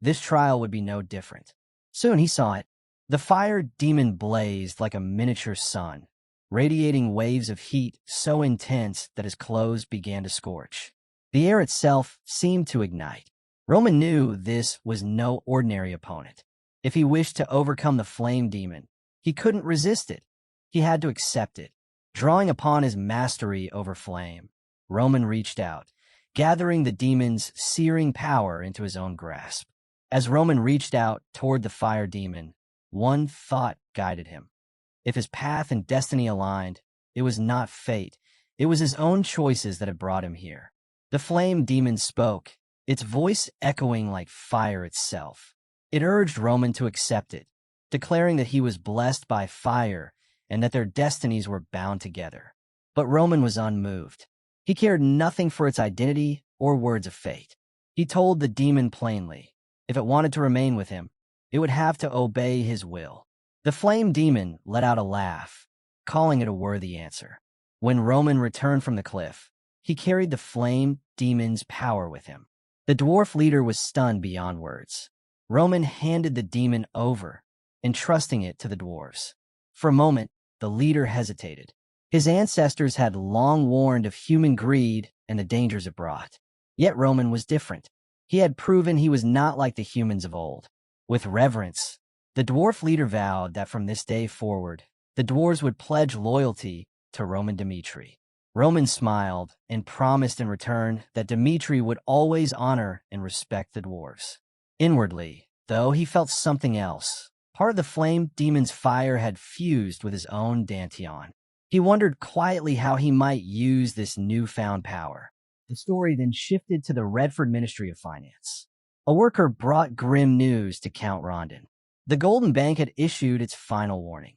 This trial would be no different. Soon he saw it. The fire demon blazed like a miniature sun, radiating waves of heat so intense that his clothes began to scorch. The air itself seemed to ignite. Roman knew this was no ordinary opponent. If he wished to overcome the flame demon, he couldn't resist it. He had to accept it. Drawing upon his mastery over flame, Roman reached out, gathering the demon's searing power into his own grasp. As Roman reached out toward the fire demon, one thought guided him. If his path and destiny aligned, it was not fate. It was his own choices that had brought him here. The flame demon spoke, its voice echoing like fire itself. It urged Roman to accept it, declaring that he was blessed by fire and that their destinies were bound together. But Roman was unmoved. He cared nothing for its identity or words of fate. He told the demon plainly, if it wanted to remain with him, it would have to obey his will. The flame demon let out a laugh, calling it a worthy answer. When Roman returned from the cliff, he carried the flame demon's power with him. The dwarf leader was stunned beyond words. Roman handed the demon over, entrusting it to the dwarves. For a moment, the leader hesitated. His ancestors had long warned of human greed and the dangers it brought. Yet Roman was different. He had proven he was not like the humans of old. With reverence, the dwarf leader vowed that from this day forward, the dwarves would pledge loyalty to Roman Dmitri. Roman smiled and promised in return that Dmitri would always honor and respect the dwarves. Inwardly, though, he felt something else. Part of the flame demon's fire had fused with his own dantian. He wondered quietly how he might use this newfound power. The story then shifted to the Redford Ministry of Finance. A worker brought grim news to Count Rondon. The Golden Bank had issued its final warning.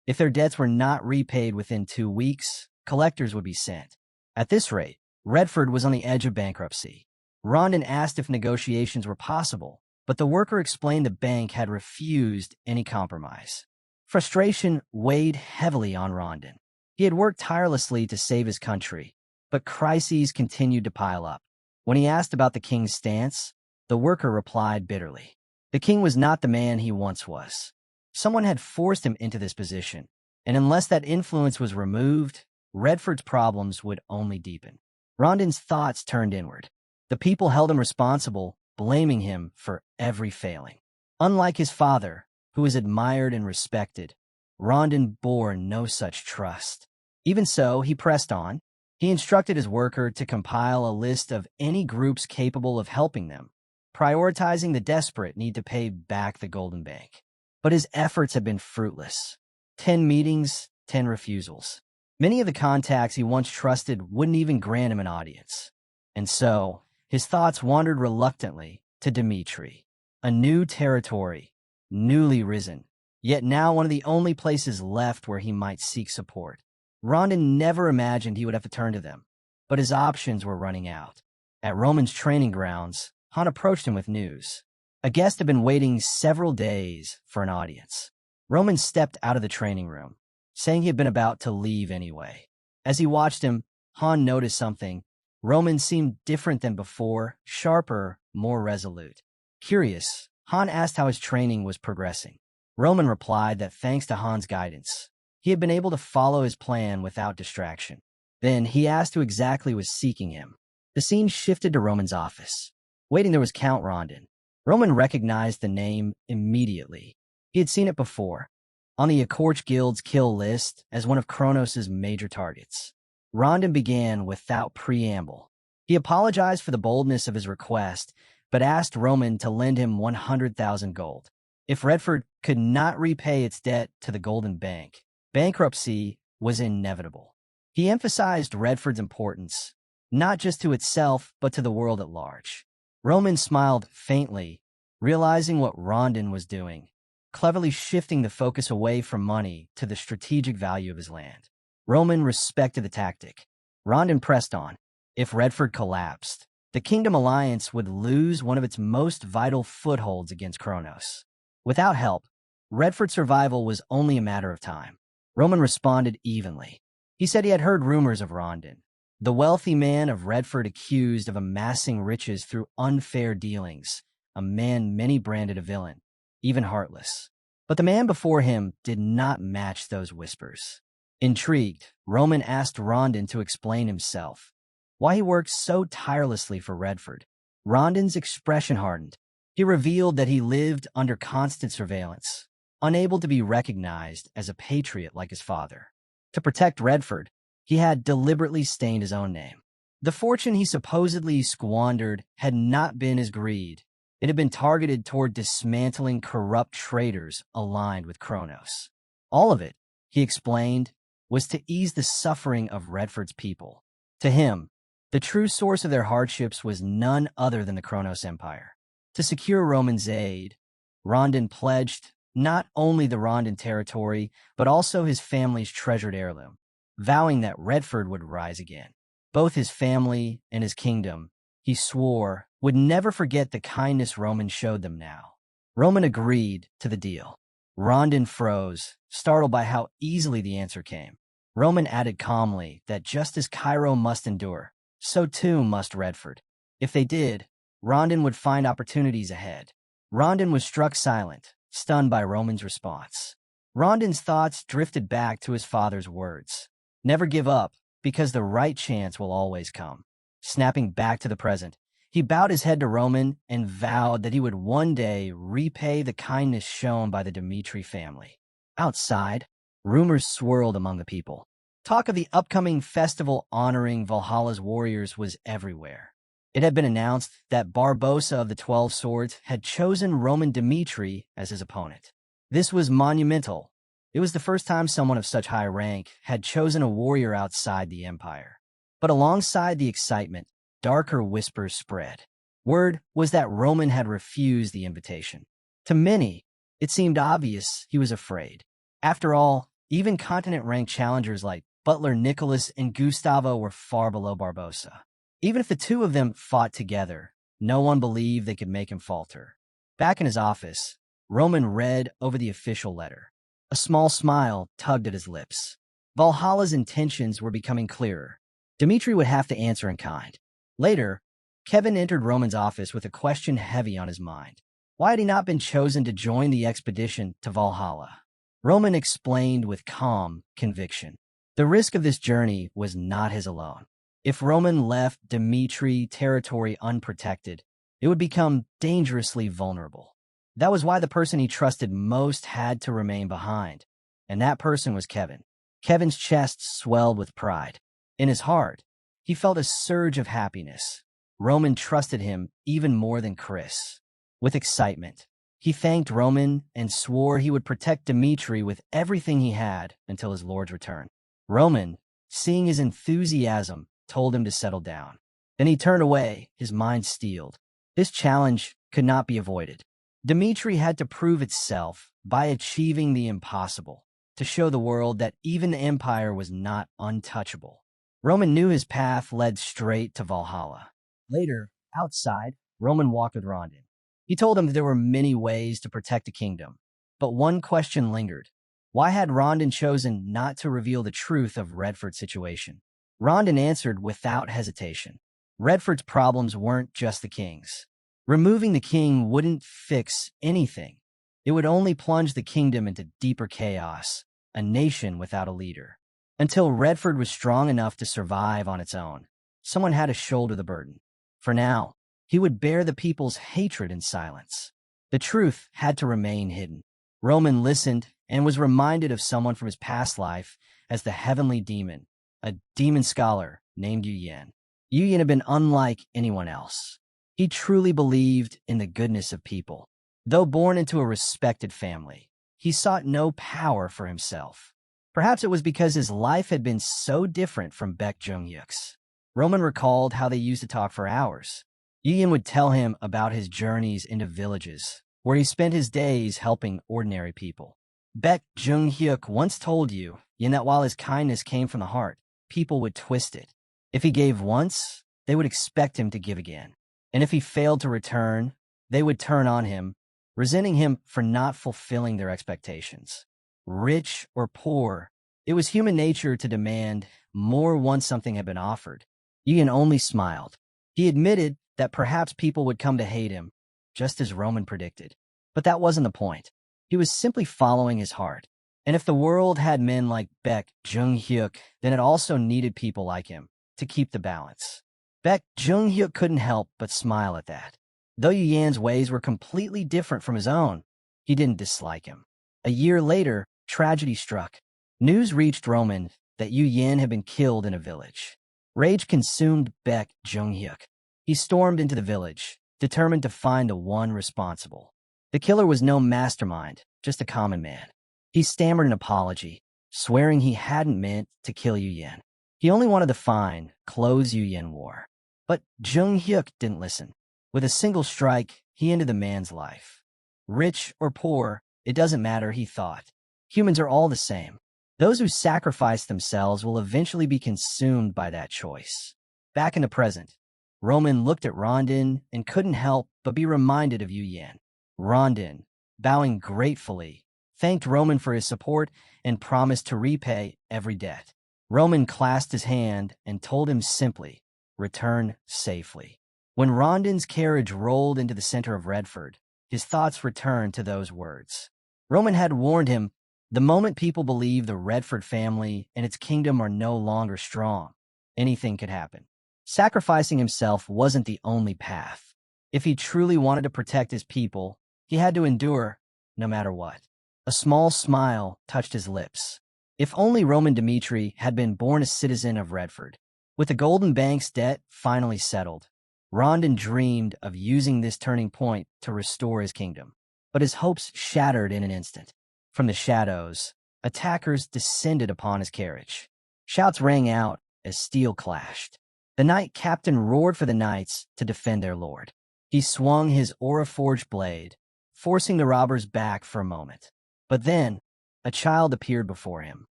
If their debts were not repaid within 2 weeks, collectors would be sent. At this rate, Redford was on the edge of bankruptcy. Rondon asked if negotiations were possible, but the worker explained the bank had refused any compromise. Frustration weighed heavily on Rondon. He had worked tirelessly to save his country, but crises continued to pile up. When he asked about the king's stance, the worker replied bitterly. The king was not the man he once was. Someone had forced him into this position, and unless that influence was removed, Redford's problems would only deepen. Rondon's thoughts turned inward. The people held him responsible, blaming him for every failing. Unlike his father, who was admired and respected, Rondon bore no such trust. Even so, he pressed on. He instructed his worker to compile a list of any groups capable of helping them, prioritizing the desperate need to pay back the Golden Bank. But his efforts had been fruitless. 10 meetings, 10 refusals. Many of the contacts he once trusted wouldn't even grant him an audience. And so, his thoughts wandered reluctantly to Dmitri, a new territory, newly risen, yet now one of the only places left where he might seek support. Rondon never imagined he would have to turn to them, but his options were running out. At Roman's training grounds, Han approached him with news. A guest had been waiting several days for an audience. Roman stepped out of the training room, saying he had been about to leave anyway. As he watched him, Han noticed something. Roman seemed different than before, sharper, more resolute. Curious, Han asked how his training was progressing. Roman replied that thanks to Han's guidance, he had been able to follow his plan without distraction. Then he asked who exactly was seeking him. The scene shifted to Roman's office. Waiting there was Count Rondon. Roman recognized the name immediately. He had seen it before, on the Akorch Guild's kill list as one of Kronos' major targets. Rondon began without preamble. He apologized for the boldness of his request, but asked Roman to lend him 100,000 gold. If Redford could not repay its debt to the Golden Bank, bankruptcy was inevitable. He emphasized Redford's importance, not just to itself, but to the world at large. Roman smiled faintly, realizing what Rondon was doing, cleverly shifting the focus away from money to the strategic value of his land. Roman respected the tactic. Rondon pressed on. If Redford collapsed, the Kingdom Alliance would lose one of its most vital footholds against Kronos. Without help, Redford's survival was only a matter of time. Roman responded evenly. He said he had heard rumors of Rondon, the wealthy man of Redford accused of amassing riches through unfair dealings, a man many branded a villain, even heartless. But the man before him did not match those whispers. Intrigued, Roman asked Rondon to explain himself, why he worked so tirelessly for Redford. Rondon's expression hardened. He revealed that he lived under constant surveillance, unable to be recognized as a patriot like his father. To protect Redford, he had deliberately stained his own name. The fortune he supposedly squandered had not been his greed. It had been targeted toward dismantling corrupt traitors aligned with Kronos. All of it, he explained, was to ease the suffering of Redford's people. To him, the true source of their hardships was none other than the Kronos Empire. To secure Roman's aid, Rondon pledged not only the Rondon territory, but also his family's treasured heirloom, vowing that Redford would rise again. Both his family and his kingdom, he swore, would never forget the kindness Roman showed them now. Roman agreed to the deal. Rondon froze, startled by how easily the answer came. Roman added calmly that just as Cairo must endure, so too must Redford. If they did, Rondon would find opportunities ahead. Rondon was struck silent, stunned by Roman's response. Rondon's thoughts drifted back to his father's words. Never give up, because the right chance will always come. Snapping back to the present, he bowed his head to Roman and vowed that he would one day repay the kindness shown by the Dmitri family. Outside, rumors swirled among the people. Talk of the upcoming festival honoring Valhalla's warriors was everywhere. It had been announced that Barbossa of the 12 Swords had chosen Roman Dmitri as his opponent. This was monumental. It was the first time someone of such high rank had chosen a warrior outside the empire. But alongside the excitement, darker whispers spread. Word was that Roman had refused the invitation. To many, it seemed obvious he was afraid. After all, even continent-ranked challengers like Butler Nicholas and Gustavo were far below Barbossa. Even if the two of them fought together, no one believed they could make him falter. Back in his office, Roman read over the official letter. A small smile tugged at his lips. Valhalla's intentions were becoming clearer. Dmitri would have to answer in kind. Later, Kevin entered Roman's office with a question heavy on his mind. Why had he not been chosen to join the expedition to Valhalla? Roman explained with calm conviction. The risk of this journey was not his alone. If Roman left Dmitri territory unprotected, it would become dangerously vulnerable. That was why the person he trusted most had to remain behind, and that person was Kevin. Kevin's chest swelled with pride. In his heart, he felt a surge of happiness. Roman trusted him even more than Chris. With excitement, he thanked Roman and swore he would protect Dmitri with everything he had until his lord's return. Roman, seeing his enthusiasm, told him to settle down. Then he turned away, his mind steeled. This challenge could not be avoided. Dmitri had to prove itself by achieving the impossible, to show the world that even the Empire was not untouchable. Roman knew his path led straight to Valhalla. Later, outside, Roman walked with Rondon. He told him that there were many ways to protect a kingdom, but one question lingered. Why had Rondon chosen not to reveal the truth of Redford's situation? Rondon answered without hesitation. Redford's problems weren't just the king's. Removing the king wouldn't fix anything. It would only plunge the kingdom into deeper chaos, a nation without a leader. Until Redford was strong enough to survive on its own, someone had to shoulder the burden. For now, he would bear the people's hatred in silence. The truth had to remain hidden. Roman listened and was reminded of someone from his past life as the heavenly demon, a demon scholar named Yu Yan. Yu Yan had been unlike anyone else. He truly believed in the goodness of people. Though born into a respected family, he sought no power for himself. Perhaps it was because his life had been so different from Baek Jung-hyuk's. Roman recalled how they used to talk for hours. Yu Yan would tell him about his journeys into villages, where he spent his days helping ordinary people. Baek Jung-hyuk once told Yu Yan that while his kindness came from the heart, people would twist it. If he gave once, they would expect him to give again. And if he failed to return, they would turn on him, resenting him for not fulfilling their expectations. Rich or poor, it was human nature to demand more once something had been offered. Yu Yan only smiled. He admitted that perhaps people would come to hate him, just as Roman predicted. But that wasn't the point. He was simply following his heart. And if the world had men like Baek Jung-hyuk, then it also needed people like him to keep the balance. Baek Jung-hyuk couldn't help but smile at that. Though Yu Yan's ways were completely different from his own, he didn't dislike him. A year later, tragedy struck. News reached Roman that Yu Yan had been killed in a village. Rage consumed Baek Jung-hyuk. He stormed into the village, determined to find the one responsible. The killer was no mastermind, just a common man. He stammered an apology, swearing he hadn't meant to kill Yu Yan. He only wanted the fine, clothes Yu Yan wore. But Jung-hyuk didn't listen. With a single strike, he ended the man's life. Rich or poor, it doesn't matter, he thought. Humans are all the same. Those who sacrifice themselves will eventually be consumed by that choice. Back in the present, Roman looked at Rondon and couldn't help but be reminded of Yu Yan. Rondon, bowing gratefully, thanked Roman for his support and promised to repay every debt. Roman clasped his hand and told him simply, "Return safely." When Rondon's carriage rolled into the center of Redford, his thoughts returned to those words. Roman had warned him, the moment people believe the Redford family and its kingdom are no longer strong, anything could happen. Sacrificing himself wasn't the only path. If he truly wanted to protect his people, he had to endure, no matter what. A small smile touched his lips. If only Roman Dmitri had been born a citizen of Redford. With the Golden Bank's debt finally settled, Rondon dreamed of using this turning point to restore his kingdom. But his hopes shattered in an instant. From the shadows, attackers descended upon his carriage. Shouts rang out as steel clashed. The knight captain roared for the knights to defend their lord. He swung his aura-forged blade, forcing the robbers back for a moment. But then, a child appeared before him.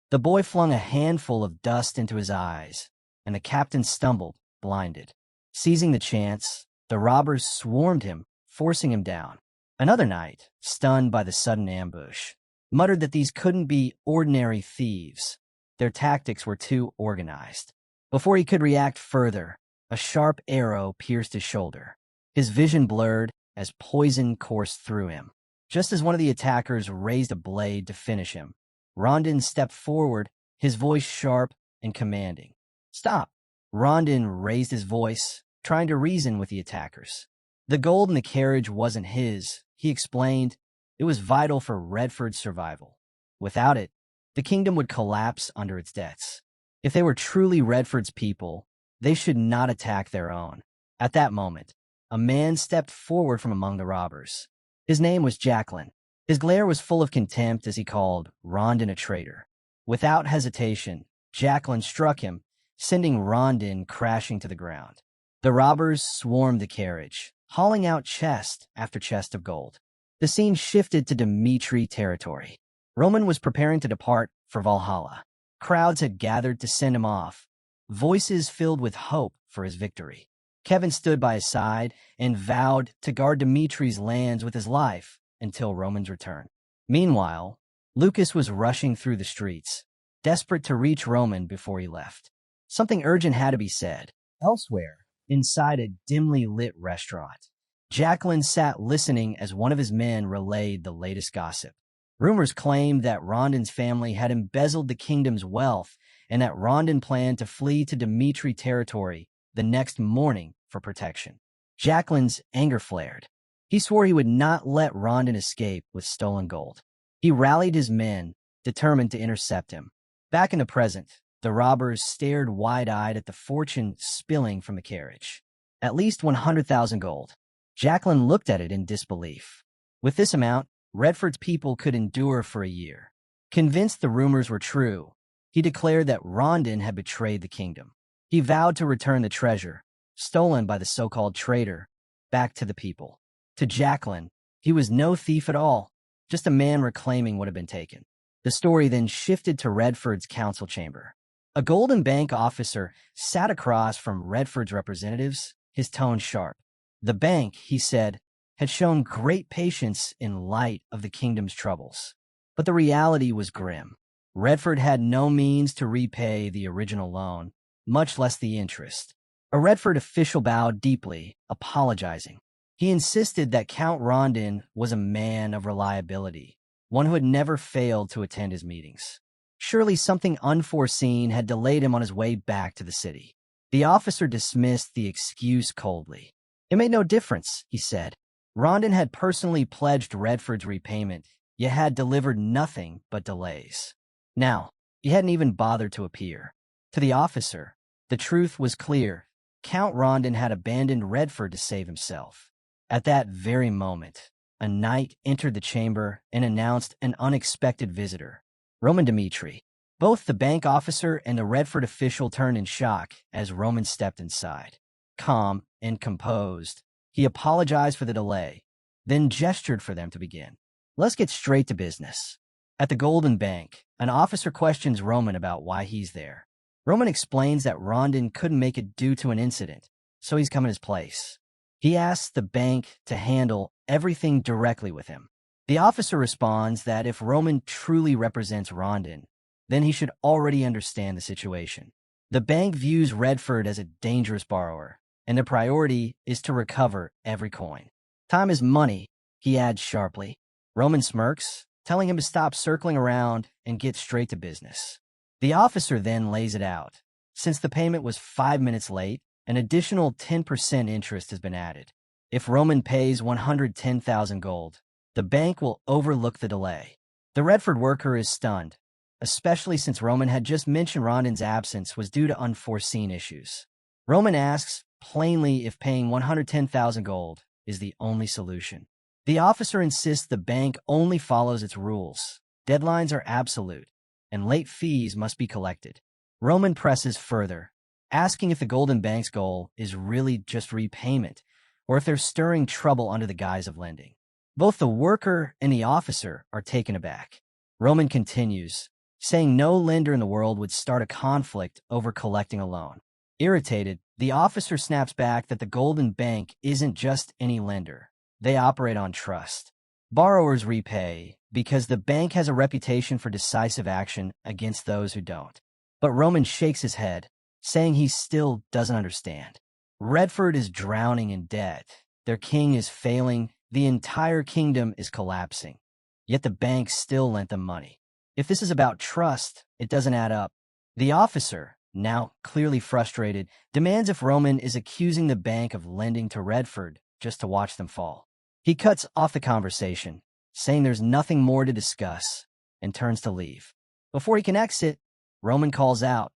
The boy flung a handful of dust into his eyes, and the captain stumbled, blinded. Seizing the chance, the robbers swarmed him, forcing him down. Another knight, stunned by the sudden ambush, muttered that these couldn't be ordinary thieves. Their tactics were too organized. Before he could react further, a sharp arrow pierced his shoulder. His vision blurred as poison coursed through him. Just as one of the attackers raised a blade to finish him, Rondon stepped forward, his voice sharp and commanding. "Stop!" Rondon raised his voice, trying to reason with the attackers. The gold in the carriage wasn't his, he explained. It was vital for Redford's survival. Without it, the kingdom would collapse under its debts. If they were truly Redford's people, they should not attack their own. At that moment, a man stepped forward from among the robbers. His name was Jacqueline. His glare was full of contempt as he called Rondon a traitor. Without hesitation, Jacqueline struck him, sending Rondon crashing to the ground. The robbers swarmed the carriage, hauling out chest after chest of gold. The scene shifted to Dmitri territory. Roman was preparing to depart for Valhalla. Crowds had gathered to send him off, voices filled with hope for his victory. Kevin stood by his side and vowed to guard Dimitri's lands with his life until Roman's return. Meanwhile, Lucas was rushing through the streets, desperate to reach Roman before he left. Something urgent had to be said. Elsewhere, inside a dimly lit restaurant, Jacqueline sat listening as one of his men relayed the latest gossip. Rumors claimed that Rondon's family had embezzled the kingdom's wealth and that Rondon planned to flee to Dmitri territory the next morning for protection. Jacqueline's anger flared. He swore he would not let Rondon escape with stolen gold. He rallied his men, determined to intercept him. Back in the present, the robbers stared wide-eyed at the fortune spilling from the carriage. At least 100,000 gold. Jacqueline looked at it in disbelief. With this amount, Redford's people could endure for a year. Convinced the rumors were true, he declared that Rondon had betrayed the kingdom. He vowed to return the treasure, stolen by the so-called traitor, back to the people. To Jacqueline, he was no thief at all, just a man reclaiming what had been taken. The story then shifted to Redford's council chamber. A Golden Bank officer sat across from Redford's representatives, his tone sharp. The bank, he said, had shown great patience in light of the kingdom's troubles. But the reality was grim. Redford had no means to repay the original loan, much less the interest. A Redford official bowed deeply, apologizing. He insisted that Count Rondon was a man of reliability, one who had never failed to attend his meetings. Surely something unforeseen had delayed him on his way back to the city. The officer dismissed the excuse coldly. It made no difference, he said. Rondon had personally pledged Redford's repayment, yet had delivered nothing but delays. Now, he hadn't even bothered to appear. To the officer, the truth was clear. Count Rondon had abandoned Redford to save himself. At that very moment, a knight entered the chamber and announced an unexpected visitor, Roman Dmitri. Both the bank officer and the Redford official turned in shock as Roman stepped inside. Calm and composed, he apologized for the delay, then gestured for them to begin. Let's get straight to business. At the Golden Bank, an officer questions Roman about why he's there. Roman explains that Rondon couldn't make it due to an incident, so he's come in his place. He asks the bank to handle everything directly with him. The officer responds that if Roman truly represents Rondon, then he should already understand the situation. The bank views Redford as a dangerous borrower, and the priority is to recover every coin. Time is money, he adds sharply. Roman smirks, telling him to stop circling around and get straight to business. The officer then lays it out. Since the payment was 5 minutes late, an additional 10% interest has been added. If Roman pays 110,000 gold, the bank will overlook the delay. The Redford worker is stunned, especially since Roman had just mentioned Rondon's absence was due to unforeseen issues. Roman asks plainly if paying 110,000 gold is the only solution. The officer insists the bank only follows its rules. Deadlines are absolute, and late fees must be collected. Roman presses further, asking if the Golden Bank's goal is really just repayment, or if they're stirring trouble under the guise of lending. Both the worker and the officer are taken aback. Roman continues, saying no lender in the world would start a conflict over collecting a loan. Irritated, the officer snaps back that the Golden Bank isn't just any lender. They operate on trust. Borrowers repay because the bank has a reputation for decisive action against those who don't. But Roman shakes his head, saying he still doesn't understand. Redford is drowning in debt. Their king is failing. The entire kingdom is collapsing. Yet the bank still lent them money. If this is about trust, it doesn't add up. The officer, now clearly frustrated, demands if Roman is accusing the bank of lending to Redford just to watch them fall. He cuts off the conversation, saying there's nothing more to discuss, and turns to leave. Before he can exit, Roman calls out,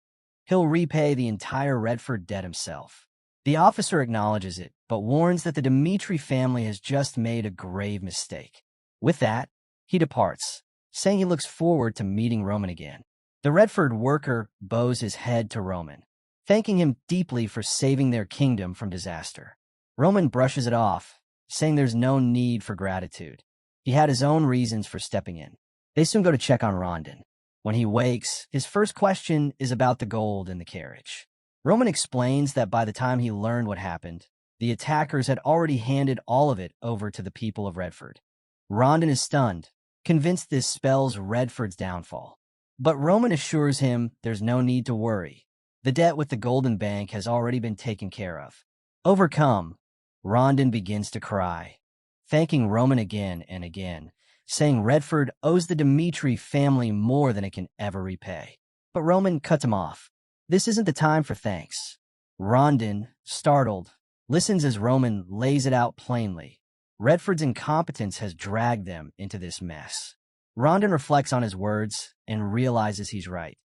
he'll repay the entire Redford debt himself. The officer acknowledges it, but warns that the Dmitri family has just made a grave mistake. With that, he departs, saying he looks forward to meeting Roman again. The Redford worker bows his head to Roman, thanking him deeply for saving their kingdom from disaster. Roman brushes it off, saying there's no need for gratitude. He had his own reasons for stepping in. They soon go to check on Rondon. When he wakes, his first question is about the gold in the carriage. Roman explains that by the time he learned what happened, the attackers had already handed all of it over to the people of Redford. Rondon is stunned, convinced this spells Redford's downfall. But Roman assures him there's no need to worry. The debt with the Golden Bank has already been taken care of. Overcome, Rondon begins to cry, thanking Roman again and again, saying Redford owes the Dmitri family more than it can ever repay. But Roman cuts him off. This isn't the time for thanks. Rondon, startled, listens as Roman lays it out plainly. Redford's incompetence has dragged them into this mess. Rondon reflects on his words and realizes he's right.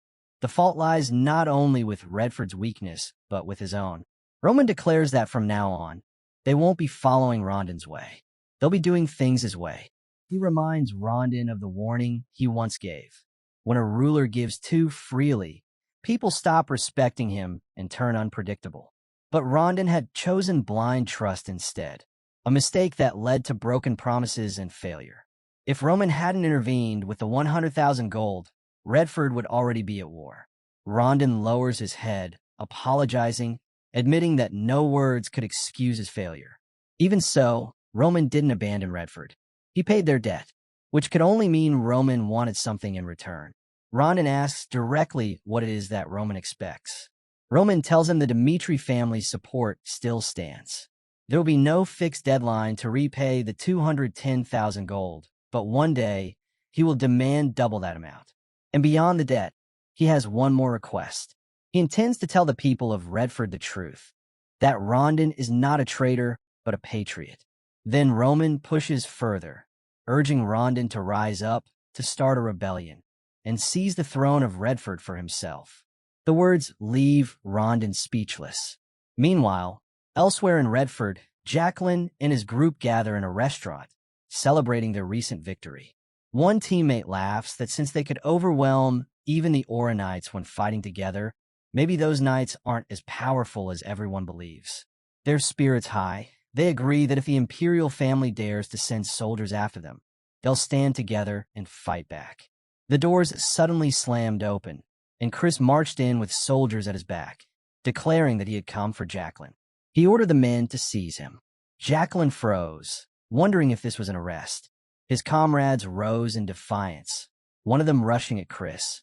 The fault lies not only with Redford's weakness, but with his own. Roman declares that from now on, they won't be following Rondon's way. They'll be doing things his way. He reminds Rondon of the warning he once gave. When a ruler gives too freely, people stop respecting him and turn unpredictable. But Rondon had chosen blind trust instead, a mistake that led to broken promises and failure. If Roman hadn't intervened with the 100,000 gold, Redford would already be at war. Rondon lowers his head, apologizing, admitting that no words could excuse his failure. Even so, Roman didn't abandon Redford. He paid their debt, which could only mean Roman wanted something in return. Rondon asks directly what it is that Roman expects. Roman tells him the Dmitri family's support still stands. There will be no fixed deadline to repay the 210,000 gold, but one day he will demand double that amount. And beyond the debt, he has one more request. He intends to tell the people of Redford the truth, that Rondon is not a traitor, but a patriot. Then Roman pushes further, urging Rondon to rise up, to start a rebellion, and seize the throne of Redford for himself. The words leave Rondon speechless. Meanwhile, elsewhere in Redford, Jacqueline and his group gather in a restaurant, celebrating their recent victory. One teammate laughs that since they could overwhelm even the Aura Knights when fighting together, maybe those knights aren't as powerful as everyone believes. Their spirits high, they agree that if the Imperial family dares to send soldiers after them, they'll stand together and fight back. The doors suddenly slammed open, and Chris marched in with soldiers at his back, declaring that he had come for Jacqueline. He ordered the men to seize him. Jacqueline froze, wondering if this was an arrest. His comrades rose in defiance, one of them rushing at Chris,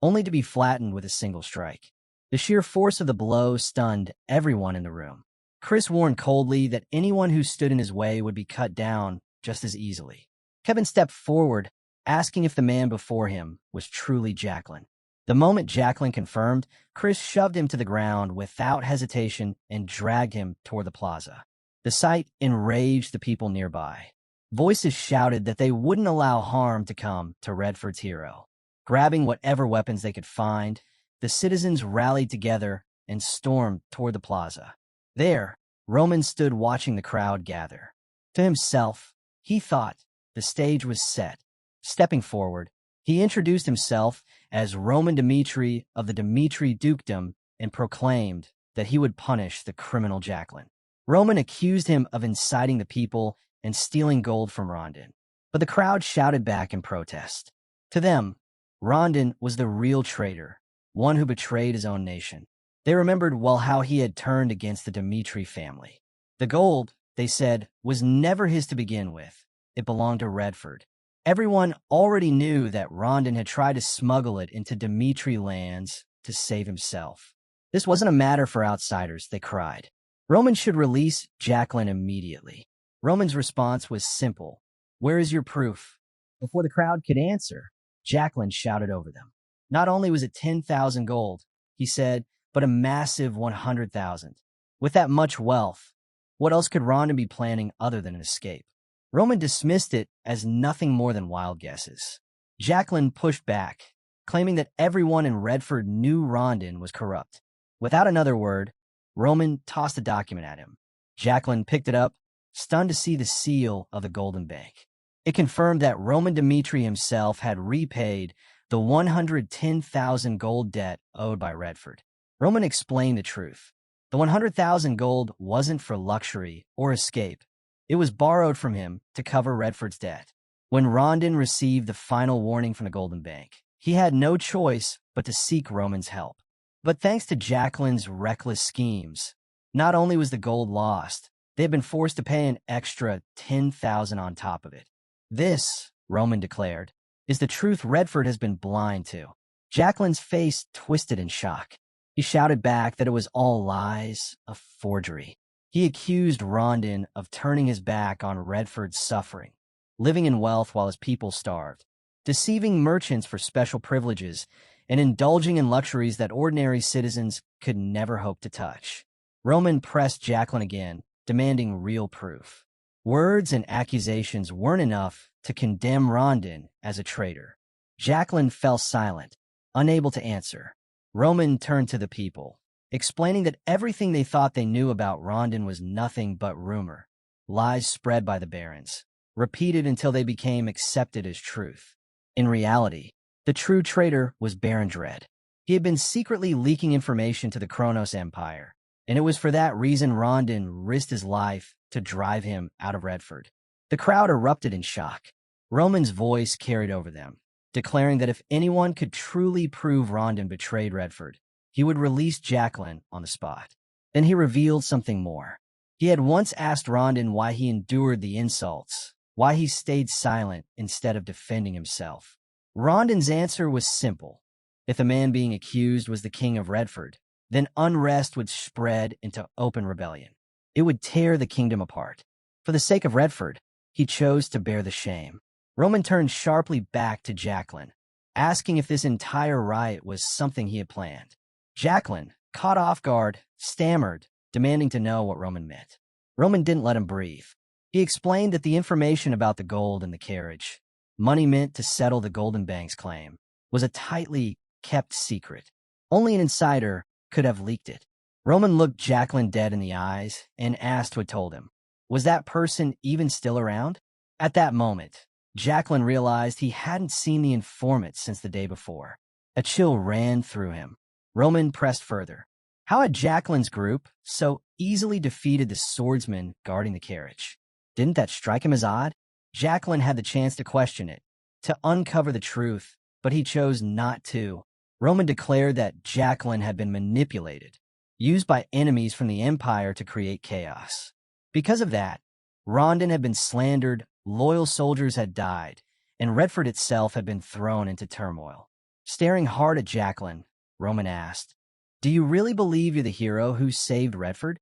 only to be flattened with a single strike. The sheer force of the blow stunned everyone in the room. Chris warned coldly that anyone who stood in his way would be cut down just as easily. Kevin stepped forward, asking if the man before him was truly Jacqueline. The moment Jacqueline confirmed, Chris shoved him to the ground without hesitation and dragged him toward the plaza. The sight enraged the people nearby. Voices shouted that they wouldn't allow harm to come to Redford's hero. Grabbing whatever weapons they could find, the citizens rallied together and stormed toward the plaza. There, Roman stood watching the crowd gather. To himself, he thought the stage was set. Stepping forward, he introduced himself as Roman Dmitri of the Dmitri dukedom and proclaimed that he would punish the criminal Jacqueline. Roman accused him of inciting the people and stealing gold from Rondon, but the crowd shouted back in protest. To them, Rondon was the real traitor, one who betrayed his own nation. They remembered well how he had turned against the Dmitri family. The gold, they said, was never his to begin with. It belonged to Redford. Everyone already knew that Rondon had tried to smuggle it into Dmitri lands to save himself. This wasn't a matter for outsiders, they cried. Roman should release Jacqueline immediately. Roman's response was simple. Where is your proof? Before the crowd could answer, Jacqueline shouted over them. Not only was it 10,000 gold, he said, but a massive 100,000. With that much wealth, what else could Rondon be planning other than an escape? Roman dismissed it as nothing more than wild guesses. Jacqueline pushed back, claiming that everyone in Redford knew Rondon was corrupt. Without another word, Roman tossed the document at him. Jacqueline picked it up, stunned to see the seal of the Golden Bank. It confirmed that Roman Dmitri himself had repaid the 110,000 gold debt owed by Redford. Roman explained the truth. The 100,000 gold wasn't for luxury or escape. It was borrowed from him to cover Redford's debt. When Rondon received the final warning from the Golden Bank, he had no choice but to seek Roman's help. But thanks to Jacqueline's reckless schemes, not only was the gold lost, they had been forced to pay an extra 10,000 on top of it. This, Roman declared, is the truth Redford has been blind to. Jacqueline's face twisted in shock. He shouted back that it was all lies, a forgery. He accused Rondon of turning his back on Redford's suffering, living in wealth while his people starved, deceiving merchants for special privileges, and indulging in luxuries that ordinary citizens could never hope to touch. Roman pressed Jacqueline again, demanding real proof. Words and accusations weren't enough to condemn Rondon as a traitor. Jacqueline fell silent, unable to answer. Roman turned to the people, explaining that everything they thought they knew about Rondon was nothing but rumor, lies spread by the barons, repeated until they became accepted as truth. In reality, the true traitor was Baron Dread. He had been secretly leaking information to the Kronos Empire, and it was for that reason Rondon risked his life to drive him out of Redford. The crowd erupted in shock. Roman's voice carried over them, declaring that if anyone could truly prove Rondon betrayed Redford, he would release Jacqueline on the spot. Then he revealed something more. He had once asked Rondon why he endured the insults, why he stayed silent instead of defending himself. Rondon's answer was simple. If the man being accused was the king of Redford, then unrest would spread into open rebellion. It would tear the kingdom apart. For the sake of Redford, he chose to bear the shame. Roman turned sharply back to Jacqueline, asking if this entire riot was something he had planned. Jacqueline, caught off guard, stammered, demanding to know what Roman meant. Roman didn't let him breathe. He explained that the information about the gold in the carriage, money meant to settle the Golden Bank's claim, was a tightly kept secret. Only an insider could have leaked it. Roman looked Jacqueline dead in the eyes and asked who had told him. Was that person even still around? At that moment, Jacqueline realized he hadn't seen the informant since the day before. A chill ran through him. Roman pressed further. How had Jacqueline's group so easily defeated the swordsman guarding the carriage? Didn't that strike him as odd? Jacqueline had the chance to question it, to uncover the truth, but he chose not to. Roman declared that Jacqueline had been manipulated, used by enemies from the Empire to create chaos. Because of that, Rondon had been slandered, loyal soldiers had died, and Redford itself had been thrown into turmoil. Staring hard at Jacqueline, Roman asked, "Do you really believe you're the hero who saved Redford?"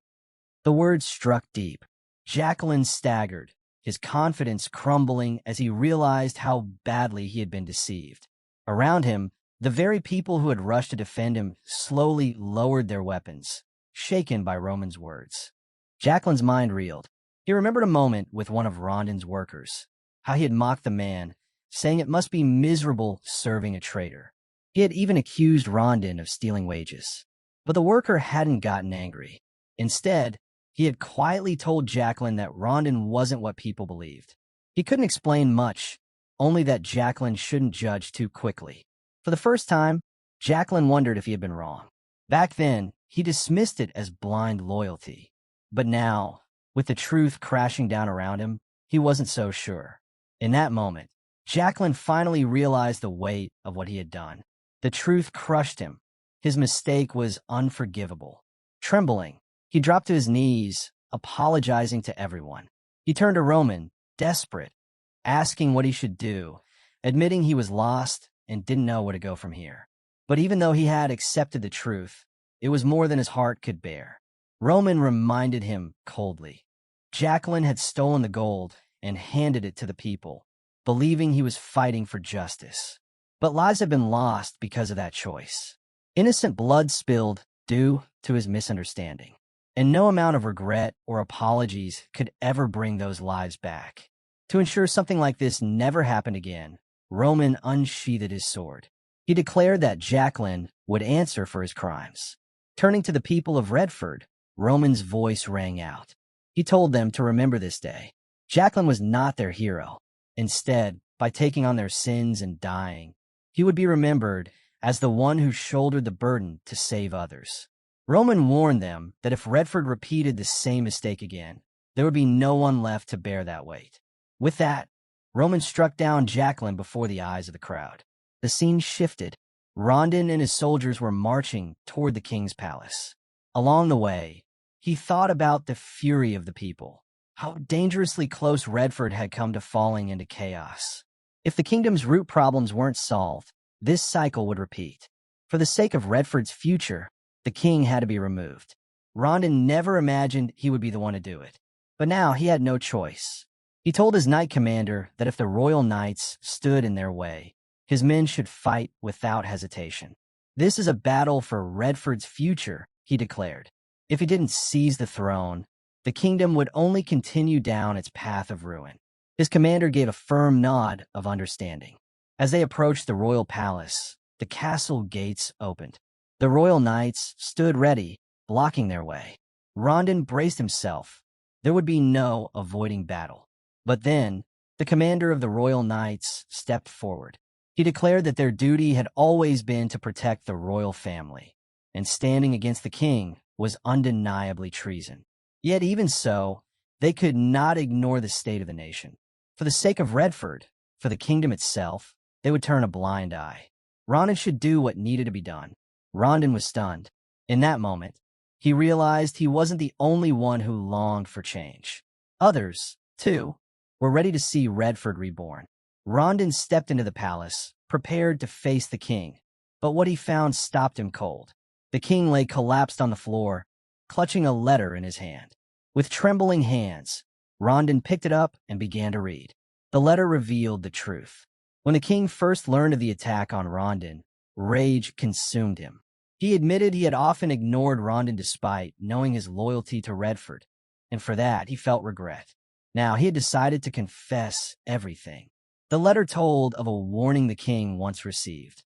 The words struck deep. Jacqueline staggered, his confidence crumbling as he realized how badly he had been deceived. Around him, the very people who had rushed to defend him slowly lowered their weapons, shaken by Roman's words. Jacqueline's mind reeled. He remembered a moment with one of Rondon's workers, how he had mocked the man, saying it must be miserable serving a traitor. He had even accused Rondon of stealing wages. But the worker hadn't gotten angry. Instead, he had quietly told Jacqueline that Rondon wasn't what people believed. He couldn't explain much, only that Jacqueline shouldn't judge too quickly. For the first time, Jacqueline wondered if he had been wrong. Back then, he dismissed it as blind loyalty. But now, with the truth crashing down around him, he wasn't so sure. In that moment, Jacqueline finally realized the weight of what he had done. The truth crushed him. His mistake was unforgivable. Trembling, he dropped to his knees, apologizing to everyone. He turned to Roman, desperate, asking what he should do, admitting he was lost and didn't know where to go from here. But even though he had accepted the truth, it was more than his heart could bear. Roman reminded him coldly. Jacqueline had stolen the gold and handed it to the people, believing he was fighting for justice. But lives have been lost because of that choice. Innocent blood spilled due to his misunderstanding. And no amount of regret or apologies could ever bring those lives back. To ensure something like this never happened again, Roman unsheathed his sword. He declared that Jacqueline would answer for his crimes. Turning to the people of Redford, Roman's voice rang out. He told them to remember this day. Jacqueline was not their hero. Instead, by taking on their sins and dying, he would be remembered as the one who shouldered the burden to save others. Roman warned them that if Redford repeated the same mistake again, there would be no one left to bear that weight. With that, Roman struck down Jacqueline before the eyes of the crowd. The scene shifted. Rondon and his soldiers were marching toward the king's palace. Along the way, he thought about the fury of the people, how dangerously close Redford had come to falling into chaos. If the kingdom's root problems weren't solved, this cycle would repeat. For the sake of Redford's future, the king had to be removed. Rondon never imagined he would be the one to do it. But now he had no choice. He told his knight commander that if the royal knights stood in their way, his men should fight without hesitation. This is a battle for Redford's future, he declared. If he didn't seize the throne, the kingdom would only continue down its path of ruin. His commander gave a firm nod of understanding. As they approached the royal palace, the castle gates opened. The royal knights stood ready, blocking their way. Rondon braced himself. There would be no avoiding battle. But then, the commander of the royal knights stepped forward. He declared that their duty had always been to protect the royal family, and standing against the king was undeniably treason. Yet even so, they could not ignore the state of the nation. For the sake of Redford, for the kingdom itself, they would turn a blind eye. Rondon should do what needed to be done. Rondon was stunned. In that moment, he realized he wasn't the only one who longed for change. Others, too, were ready to see Redford reborn. Rondon stepped into the palace, prepared to face the king, but what he found stopped him cold. The king lay collapsed on the floor, clutching a letter in his hand. With trembling hands, Rondon picked it up and began to read. The letter revealed the truth. When the king first learned of the attack on Rondon, rage consumed him. He admitted he had often ignored Rondon despite knowing his loyalty to Redford, and for that he felt regret. Now he had decided to confess everything. The letter told of a warning the king once received.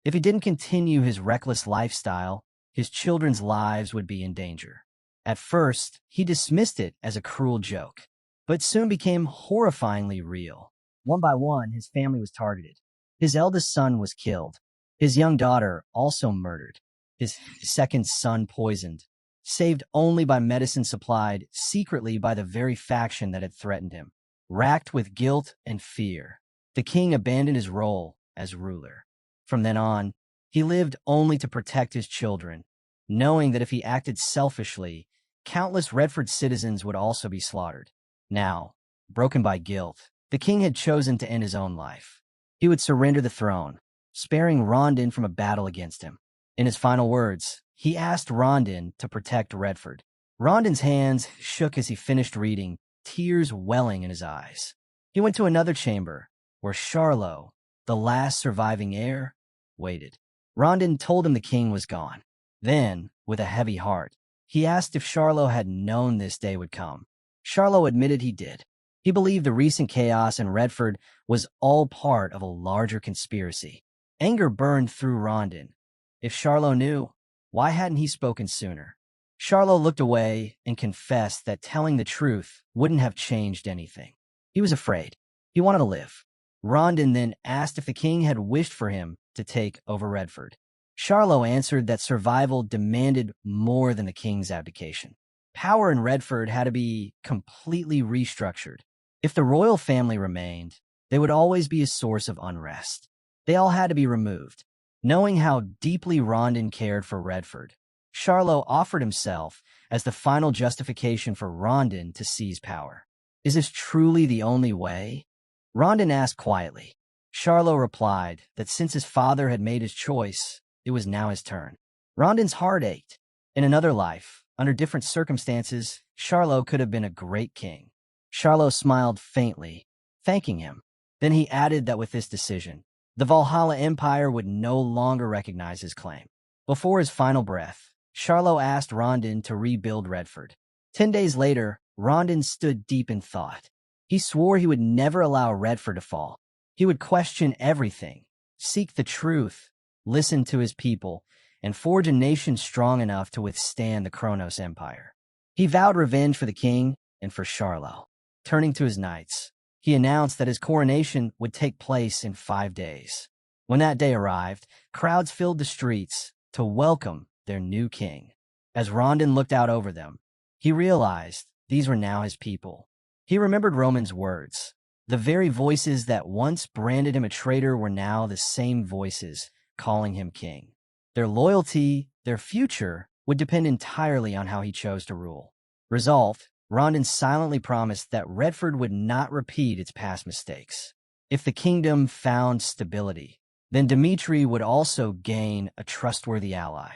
If he didn't continue his reckless lifestyle, his children's lives would be in danger. At first, he dismissed it as a cruel joke, but soon became horrifyingly real. One by one, his family was targeted. His eldest son was killed. His young daughter also murdered. His second son poisoned, saved only by medicine supplied secretly by the very faction that had threatened him. Racked with guilt and fear, the king abandoned his role as ruler. From then on, he lived only to protect his children, knowing that if he acted selfishly, countless Redford citizens would also be slaughtered. Now, broken by guilt, the king had chosen to end his own life. He would surrender the throne, sparing Rondon from a battle against him. In his final words, he asked Rondon to protect Redford. Rondon's hands shook as he finished reading, tears welling in his eyes. He went to another chamber, where Charlot, the last surviving heir, waited. Rondon told him the king was gone. Then, with a heavy heart, he asked if Charlot had known this day would come. Charlot admitted he did. He believed the recent chaos in Redford was all part of a larger conspiracy. Anger burned through Rondon. If Charlot knew, why hadn't he spoken sooner? Charlot looked away and confessed that telling the truth wouldn't have changed anything. He was afraid. He wanted to live. Rondon then asked if the king had wished for him to take over Redford. Charlot answered that survival demanded more than the king's abdication. Power in Redford had to be completely restructured. If the royal family remained, they would always be a source of unrest. They all had to be removed. Knowing how deeply Rondon cared for Redford, Charlot offered himself as the final justification for Rondon to seize power. Is this truly the only way? Rondon asked quietly. Charlot replied that since his father had made his choice, it was now his turn. Rondon's heart ached. In another life, under different circumstances, Charlot could have been a great king. Charlot smiled faintly, thanking him. Then he added that with this decision, the Valhalla Empire would no longer recognize his claim. Before his final breath, Charlot asked Rondon to rebuild Redford. 10 days later, Rondon stood deep in thought. He swore he would never allow Redford to fall. He would question everything, seek the truth, listen to his people, and forge a nation strong enough to withstand the Kronos Empire. He vowed revenge for the king and for Charlo. Turning to his knights, he announced that his coronation would take place in 5 days. When that day arrived, crowds filled the streets to welcome their new king. As Rondon looked out over them, he realized these were now his people. He remembered Roman's words. The very voices that once branded him a traitor were now the same voices calling him king. Their loyalty, their future, would depend entirely on how he chose to rule. Resolved, Rondon silently promised that Redford would not repeat its past mistakes. If the kingdom found stability, then Dmitri would also gain a trustworthy ally.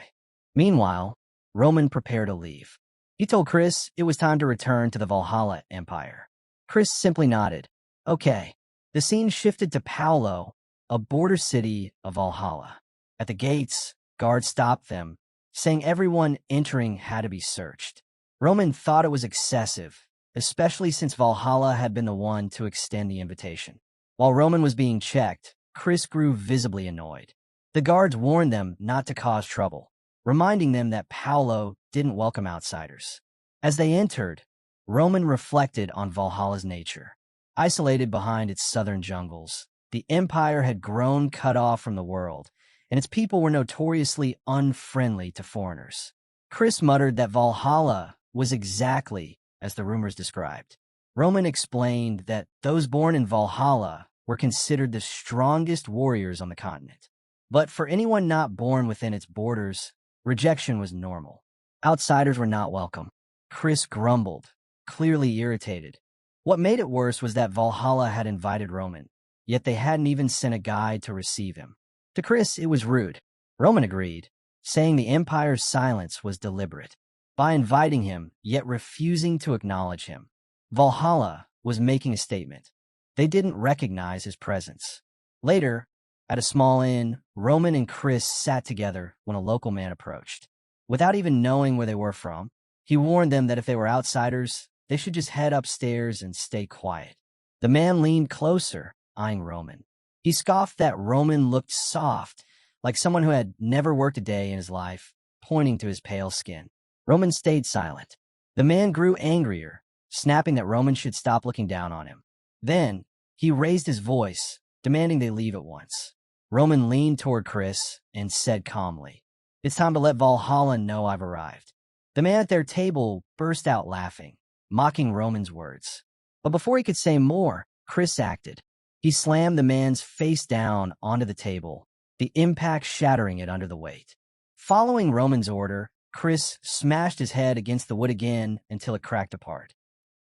Meanwhile, Roman prepared to leave. He told Chris it was time to return to the Valhalla Empire. Chris simply nodded. Okay. The scene shifted to Paolo, a border city of Valhalla. At the gates, guards stopped them, saying everyone entering had to be searched. Roman thought it was excessive, especially since Valhalla had been the one to extend the invitation. While Roman was being checked, Chris grew visibly annoyed. The guards warned them not to cause trouble, reminding them that Paolo didn't welcome outsiders. As they entered, Roman reflected on Valhalla's nature. Isolated behind its southern jungles, the empire had grown cut off from the world, and its people were notoriously unfriendly to foreigners. Chris muttered that Valhalla was exactly as the rumors described. Roman explained that those born in Valhalla were considered the strongest warriors on the continent. But for anyone not born within its borders, rejection was normal. Outsiders were not welcome. Chris grumbled, clearly irritated. What made it worse was that Valhalla had invited Roman, yet they hadn't even sent a guide to receive him. To Chris, it was rude. Roman agreed, saying the Empire's silence was deliberate. By inviting him, yet refusing to acknowledge him, Valhalla was making a statement. They didn't recognize his presence. Later, at a small inn, Roman and Chris sat together when a local man approached. Without even knowing where they were from, he warned them that if they were outsiders, they should just head upstairs and stay quiet. The man leaned closer, eyeing Roman. He scoffed that Roman looked soft, like someone who had never worked a day in his life, pointing to his pale skin. Roman stayed silent. The man grew angrier, snapping that Roman should stop looking down on him. Then, he raised his voice, demanding they leave at once. Roman leaned toward Chris and said calmly, "It's time to let Valhalla know I've arrived." The man at their table burst out laughing, mocking Roman's words. But before he could say more, Chris acted. He slammed the man's face down onto the table, the impact shattering it under the weight. Following Roman's order, Chris smashed his head against the wood again until it cracked apart.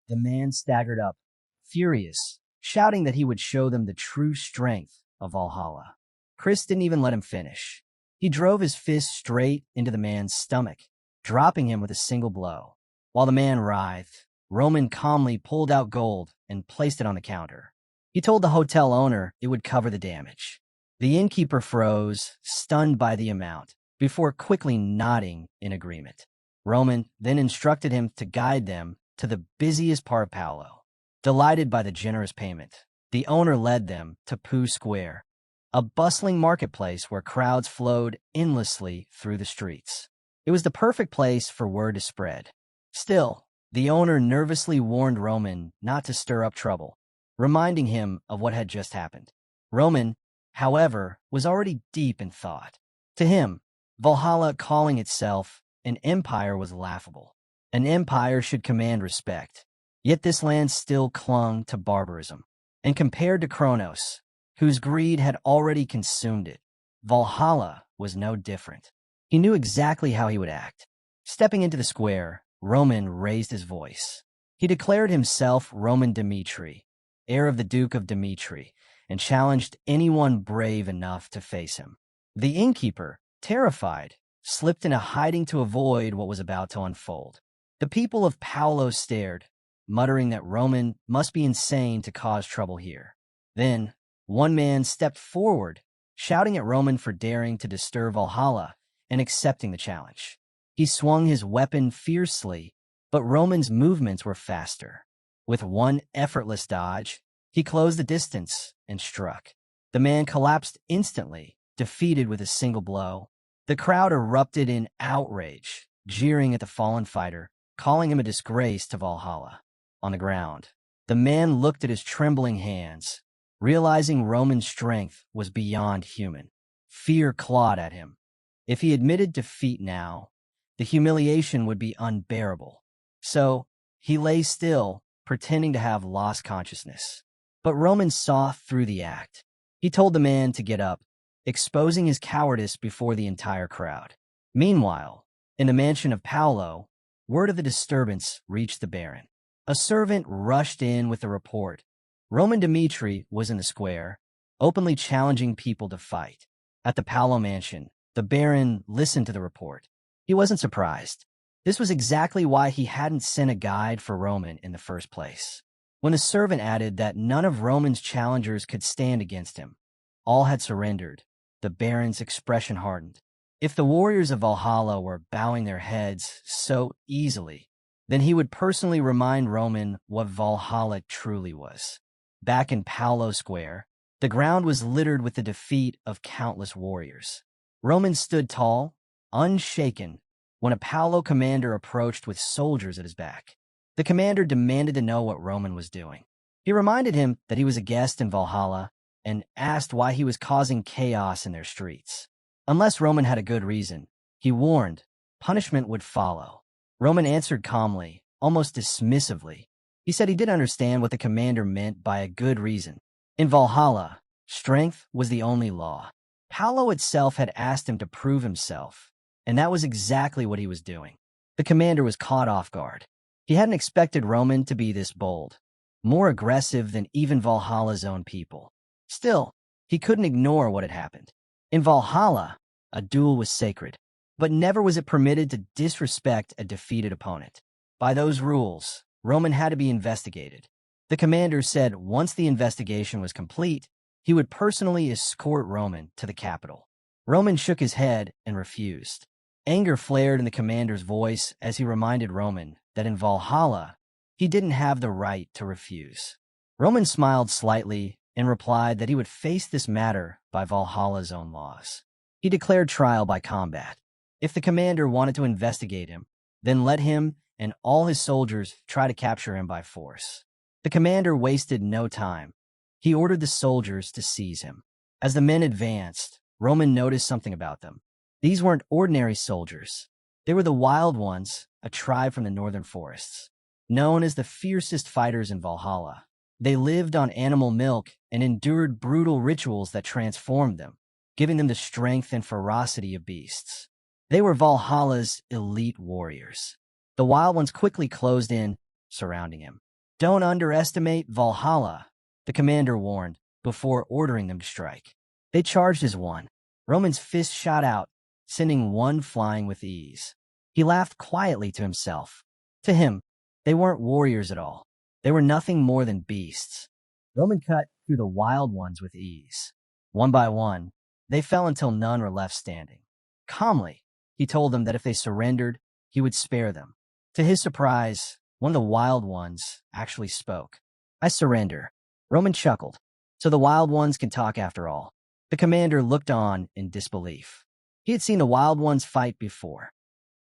The man staggered up, furious, shouting that he would show them the true strength of Valhalla. Chris didn't even let him finish. He drove his fist straight into the man's stomach, dropping him with a single blow. While the man writhed, Roman calmly pulled out gold and placed it on the counter. He told the hotel owner it would cover the damage. The innkeeper froze, stunned by the amount, before quickly nodding in agreement. Roman then instructed him to guide them to the busiest part of Paolo. Delighted by the generous payment, the owner led them to Pooh Square, a bustling marketplace where crowds flowed endlessly through the streets. It was the perfect place for word to spread. Still, the owner nervously warned Roman not to stir up trouble, reminding him of what had just happened. Roman, however, was already deep in thought. To him, Valhalla calling itself an empire was laughable. An empire should command respect. Yet this land still clung to barbarism. And compared to Kronos, whose greed had already consumed it, Valhalla was no different. He knew exactly how he would act. Stepping into the square, Roman raised his voice. He declared himself Roman Dmitri, heir of the Duke of Dmitri, and challenged anyone brave enough to face him. The innkeeper, terrified, slipped into hiding to avoid what was about to unfold. The people of Paolo stared, muttering that Roman must be insane to cause trouble here. Then, one man stepped forward, shouting at Roman for daring to disturb Valhalla and accepting the challenge. He swung his weapon fiercely, but Roman's movements were faster. With one effortless dodge, he closed the distance and struck. The man collapsed instantly, defeated with a single blow. The crowd erupted in outrage, jeering at the fallen fighter, calling him a disgrace to Valhalla. On the ground, the man looked at his trembling hands, realizing Roman's strength was beyond human. Fear clawed at him. If he admitted defeat now, the humiliation would be unbearable. So, he lay still, pretending to have lost consciousness. But Roman saw through the act. He told the man to get up, exposing his cowardice before the entire crowd. Meanwhile, in the mansion of Paolo, word of the disturbance reached the Baron. A servant rushed in with a report. Roman Dmitri was in the square, openly challenging people to fight. At the Paolo mansion, the Baron listened to the report. He wasn't surprised. This was exactly why he hadn't sent a guide for Roman in the first place. When the servant added that none of Roman's challengers could stand against him, all had surrendered, the Baron's expression hardened. If the warriors of Valhalla were bowing their heads so easily, then he would personally remind Roman what Valhalla truly was. Back in Paolo Square, the ground was littered with the defeat of countless warriors. Roman stood tall, unshaken, when a Paolo commander approached with soldiers at his back. The commander demanded to know what Roman was doing. He reminded him that he was a guest in Valhalla and asked why he was causing chaos in their streets. Unless Roman had a good reason, he warned, punishment would follow. Roman answered calmly, almost dismissively. He said he didn't understand what the commander meant by a good reason. In Valhalla, strength was the only law. Paolo itself had asked him to prove himself, and that was exactly what he was doing. The commander was caught off guard. He hadn't expected Roman to be this bold, more aggressive than even Valhalla's own people. Still, he couldn't ignore what had happened. In Valhalla, a duel was sacred, but never was it permitted to disrespect a defeated opponent. By those rules, Roman had to be investigated. The commander said once the investigation was complete, he would personally escort Roman to the capital. Roman shook his head and refused. Anger flared in the commander's voice as he reminded Roman that in Valhalla, he didn't have the right to refuse. Roman smiled slightly and replied that he would face this matter by Valhalla's own laws. He declared trial by combat. If the commander wanted to investigate him, then let him and all his soldiers try to capture him by force. The commander wasted no time. He ordered the soldiers to seize him. As the men advanced, Roman noticed something about them. These weren't ordinary soldiers. They were the Wild Ones, a tribe from the northern forests, known as the fiercest fighters in Valhalla. They lived on animal milk and endured brutal rituals that transformed them, giving them the strength and ferocity of beasts. They were Valhalla's elite warriors. The Wild Ones quickly closed in, surrounding him. "Don't underestimate Valhalla," the commander warned, before ordering them to strike. They charged as one. Roman's fist shot out, sending one flying with ease. He laughed quietly to himself. To him, they weren't warriors at all. They were nothing more than beasts. Roman cut through the Wild Ones with ease. One by one, they fell until none were left standing. Calmly, he told them that if they surrendered, he would spare them. To his surprise, one of the Wild Ones actually spoke. "I surrender." Roman chuckled. "So the Wild Ones can talk after all." The commander looked on in disbelief. He had seen the Wild Ones fight before.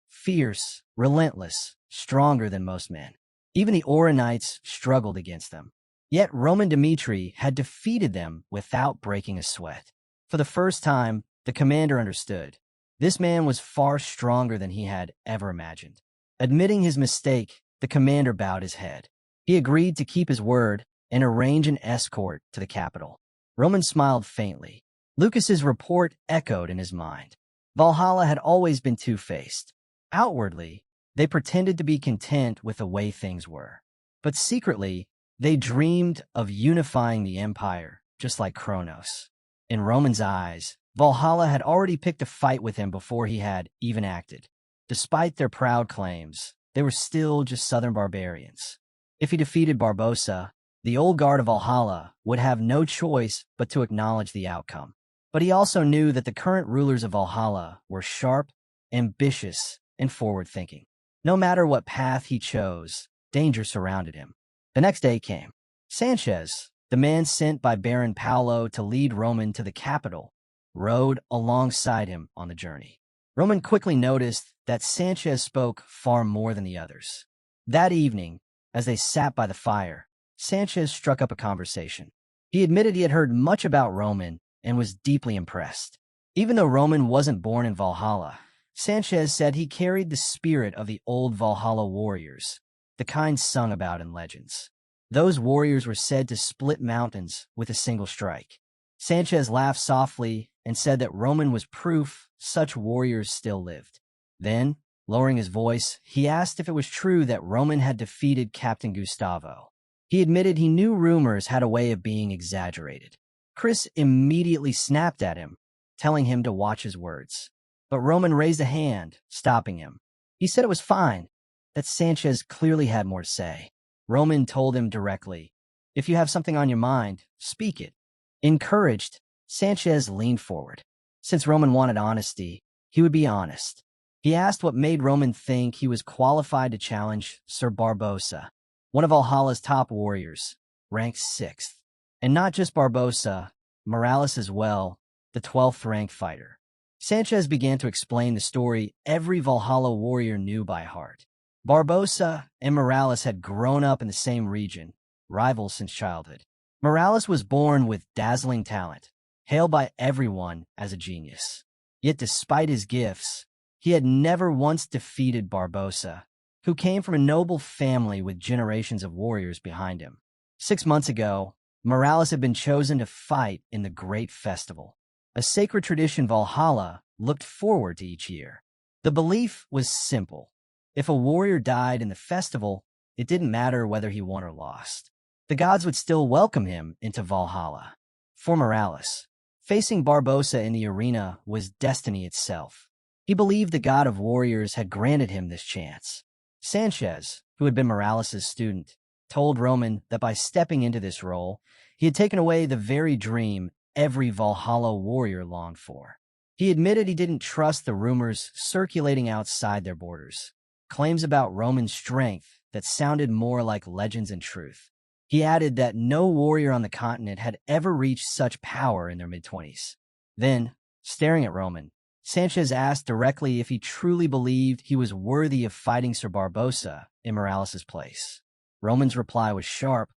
Fierce, relentless, stronger than most men. Even the Oronites struggled against them. Yet Roman Dmitri had defeated them without breaking a sweat. For the first time, the commander understood. This man was far stronger than he had ever imagined. Admitting his mistake, the commander bowed his head. He agreed to keep his word and arrange an escort to the capital. Roman smiled faintly. Lucas's report echoed in his mind. Valhalla had always been two-faced. Outwardly, they pretended to be content with the way things were. But secretly, they dreamed of unifying the empire, just like Kronos. In Roman's eyes, Valhalla had already picked a fight with him before he had even acted. Despite their proud claims, they were still just southern barbarians. If he defeated Barbossa, the old guard of Valhalla would have no choice but to acknowledge the outcome. But he also knew that the current rulers of Valhalla were sharp, ambitious, and forward-thinking. No matter what path he chose, danger surrounded him. The next day came. Sanchez, the man sent by Baron Paolo to lead Roman to the capital, rode alongside him on the journey. Roman quickly noticed that Sanchez spoke far more than the others. That evening, as they sat by the fire, Sanchez struck up a conversation. He admitted he had heard much about Roman and was deeply impressed. Even though Roman wasn't born in Valhalla, Sanchez said he carried the spirit of the old Valhalla warriors, the kind sung about in legends. Those warriors were said to split mountains with a single strike. Sanchez laughed softly and said that Roman was proof such warriors still lived. Then, lowering his voice, he asked if it was true that Roman had defeated Captain Gustavo. He admitted he knew rumors had a way of being exaggerated. Chris immediately snapped at him, telling him to watch his words. But Roman raised a hand, stopping him. He said it was fine, that Sanchez clearly had more to say. Roman told him directly, "If you have something on your mind, speak it." Encouraged, Sanchez leaned forward. Since Roman wanted honesty, he would be honest. He asked what made Roman think he was qualified to challenge Sir Barbosa, one of Valhalla's top warriors, ranked 6th. And not just Barbosa, Morales as well, the 12th ranked fighter. Sanchez began to explain the story every Valhalla warrior knew by heart. Barbosa and Morales had grown up in the same region, rivals since childhood. Morales was born with dazzling talent, hailed by everyone as a genius. Yet despite his gifts, he had never once defeated Barbosa, who came from a noble family with generations of warriors behind him. 6 months ago, Morales had been chosen to fight in the Great Festival, a sacred tradition Valhalla looked forward to each year. The belief was simple. If a warrior died in the festival, it didn't matter whether he won or lost. The gods would still welcome him into Valhalla. For Morales, facing Barbosa in the arena was destiny itself. He believed the god of warriors had granted him this chance. Sanchez, who had been Morales' student, told Roman that by stepping into this role, he had taken away the very dream every Valhalla warrior longed for. He admitted he didn't trust the rumors circulating outside their borders, claims about Roman strength that sounded more like legends and truth. He added that no warrior on the continent had ever reached such power in their mid-20s. Then, staring at Roman, Sanchez asked directly if he truly believed he was worthy of fighting Sir Barbosa in Morales' place. Roman's reply was sharp.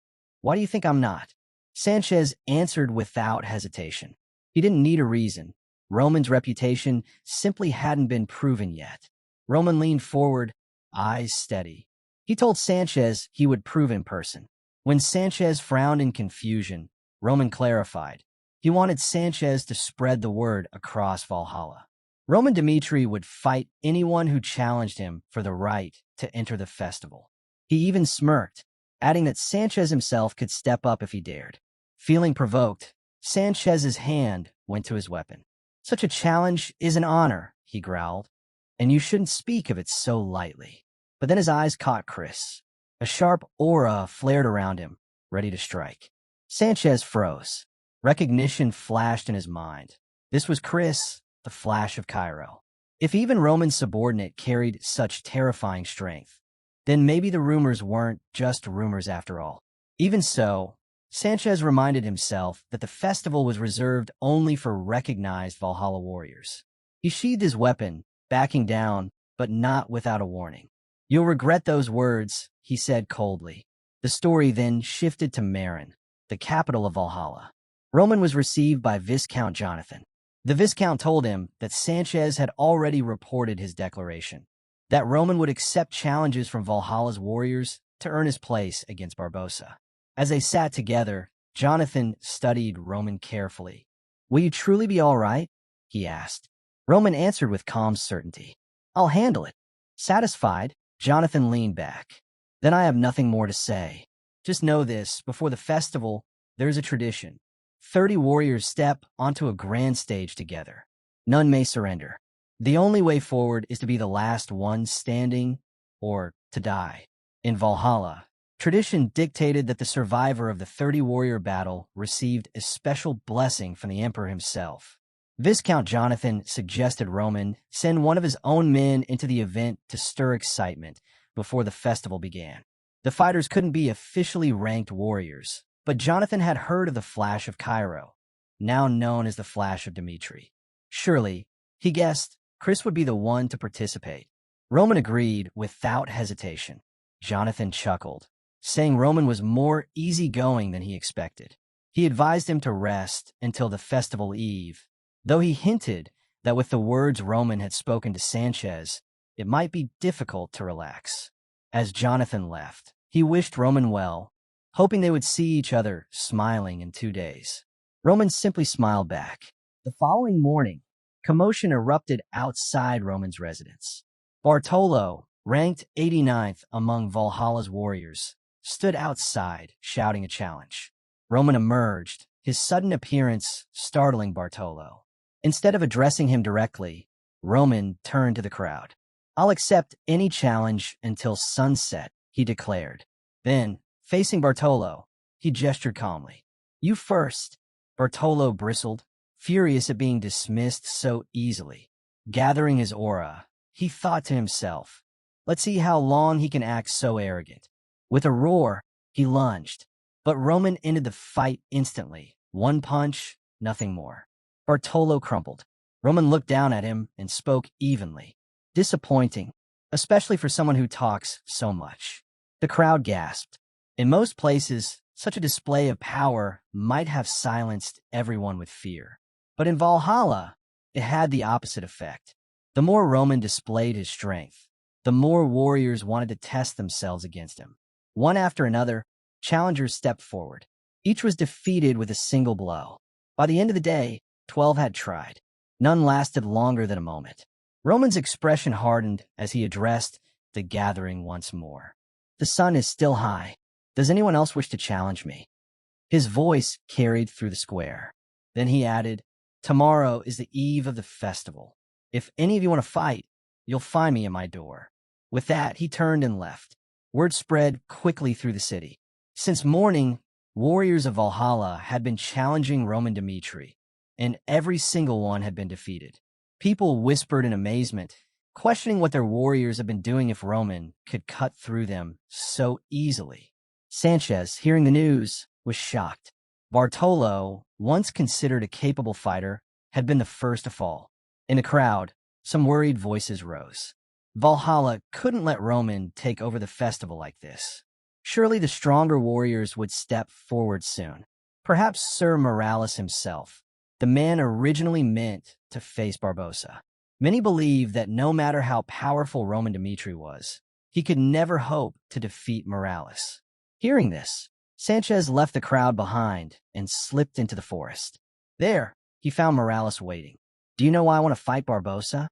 "Why do you think I'm not?" Sanchez answered without hesitation. He didn't need a reason. Roman's reputation simply hadn't been proven yet. Roman leaned forward, eyes steady. He told Sanchez he would prove in person. When Sanchez frowned in confusion, Roman clarified. He wanted Sanchez to spread the word across Valhalla. Roman Dmitri would fight anyone who challenged him for the right to enter the festival. He even smirked, adding that Sanchez himself could step up if he dared. Feeling provoked, Sanchez's hand went to his weapon. "Such a challenge is an honor," he growled, "and you shouldn't speak of it so lightly." But then his eyes caught Chris. A sharp aura flared around him, ready to strike. Sanchez froze. Recognition flashed in his mind. This was Chris, the Flash of Cairo. If even Roman's subordinate carried such terrifying strength, then maybe the rumors weren't just rumors after all. Even so, Sanchez reminded himself that the festival was reserved only for recognized Valhalla warriors. He sheathed his weapon, backing down, but not without a warning. "You'll regret those words," he said coldly. The story then shifted to Marin, the capital of Valhalla. Roman was received by Viscount Jonathan. The Viscount told him that Sanchez had already reported his declaration, that Roman would accept challenges from Valhalla's warriors to earn his place against Barbosa. As they sat together, Jonathan studied Roman carefully. "Will you truly be all right?" he asked. Roman answered with calm certainty. "I'll handle it." Satisfied, Jonathan leaned back. "Then I have nothing more to say. Just know this, before the festival, there's a tradition. 30 warriors step onto a grand stage together. None may surrender. The only way forward is to be the last one standing, or to die. In Valhalla, tradition dictated that the survivor of the 30-warrior battle received a special blessing from the emperor himself. Viscount Jonathan suggested Roman send one of his own men into the event to stir excitement before the festival began. The fighters couldn't be officially ranked warriors, but Jonathan had heard of the Flash of Cairo, now known as the Flash of Dmitri. Surely, he guessed, Chris would be the one to participate. Roman agreed without hesitation. Jonathan chuckled, saying Roman was more easygoing than he expected. He advised him to rest until the festival eve, though he hinted that with the words Roman had spoken to Sanchez, it might be difficult to relax. As Jonathan left, he wished Roman well, hoping they would see each other smiling in 2 days. Roman simply smiled back. The following morning, commotion erupted outside Roman's residence. Bartolo, ranked 89th among Valhalla's warriors, stood outside, shouting a challenge. Roman emerged, his sudden appearance startling Bartolo. Instead of addressing him directly, Roman turned to the crowd. "I'll accept any challenge until sunset," he declared. Then, facing Bartolo, he gestured calmly. "You first." Bartolo bristled, furious at being dismissed so easily. Gathering his aura, he thought to himself, "Let's see how long he can act so arrogant." With a roar, he lunged, but Roman ended the fight instantly. One punch, nothing more. Bartolo crumpled. Roman looked down at him and spoke evenly. Disappointing, especially for someone who talks so much. The crowd gasped. In most places, such a display of power might have silenced everyone with fear. But in Valhalla, it had the opposite effect. The more Roman displayed his strength, the more warriors wanted to test themselves against him. One after another, challengers stepped forward. Each was defeated with a single blow. By the end of the day, 12 had tried. None lasted longer than a moment. Roman's expression hardened as he addressed the gathering once more. "The sun is still high. Does anyone else wish to challenge me?" His voice carried through the square. Then he added, "Tomorrow is the eve of the festival. If any of you want to fight, you'll find me at my door." With that, he turned and left. Word spread quickly through the city. Since morning, warriors of Valhalla had been challenging Roman Dmitri, and every single one had been defeated. People whispered in amazement, questioning what their warriors had been doing if Roman could cut through them so easily. Sanchez, hearing the news, was shocked. Bartolo, once considered a capable fighter, had been the first to fall. In the crowd, some worried voices rose. Valhalla couldn't let Roman take over the festival like this. Surely the stronger warriors would step forward soon. Perhaps Sir Morales himself, the man originally meant to face Barbosa. Many believed that no matter how powerful Roman Dmitri was, he could never hope to defeat Morales. Hearing this, Sanchez left the crowd behind and slipped into the forest. There, he found Morales waiting. "Do you know why I want to fight Barbosa?"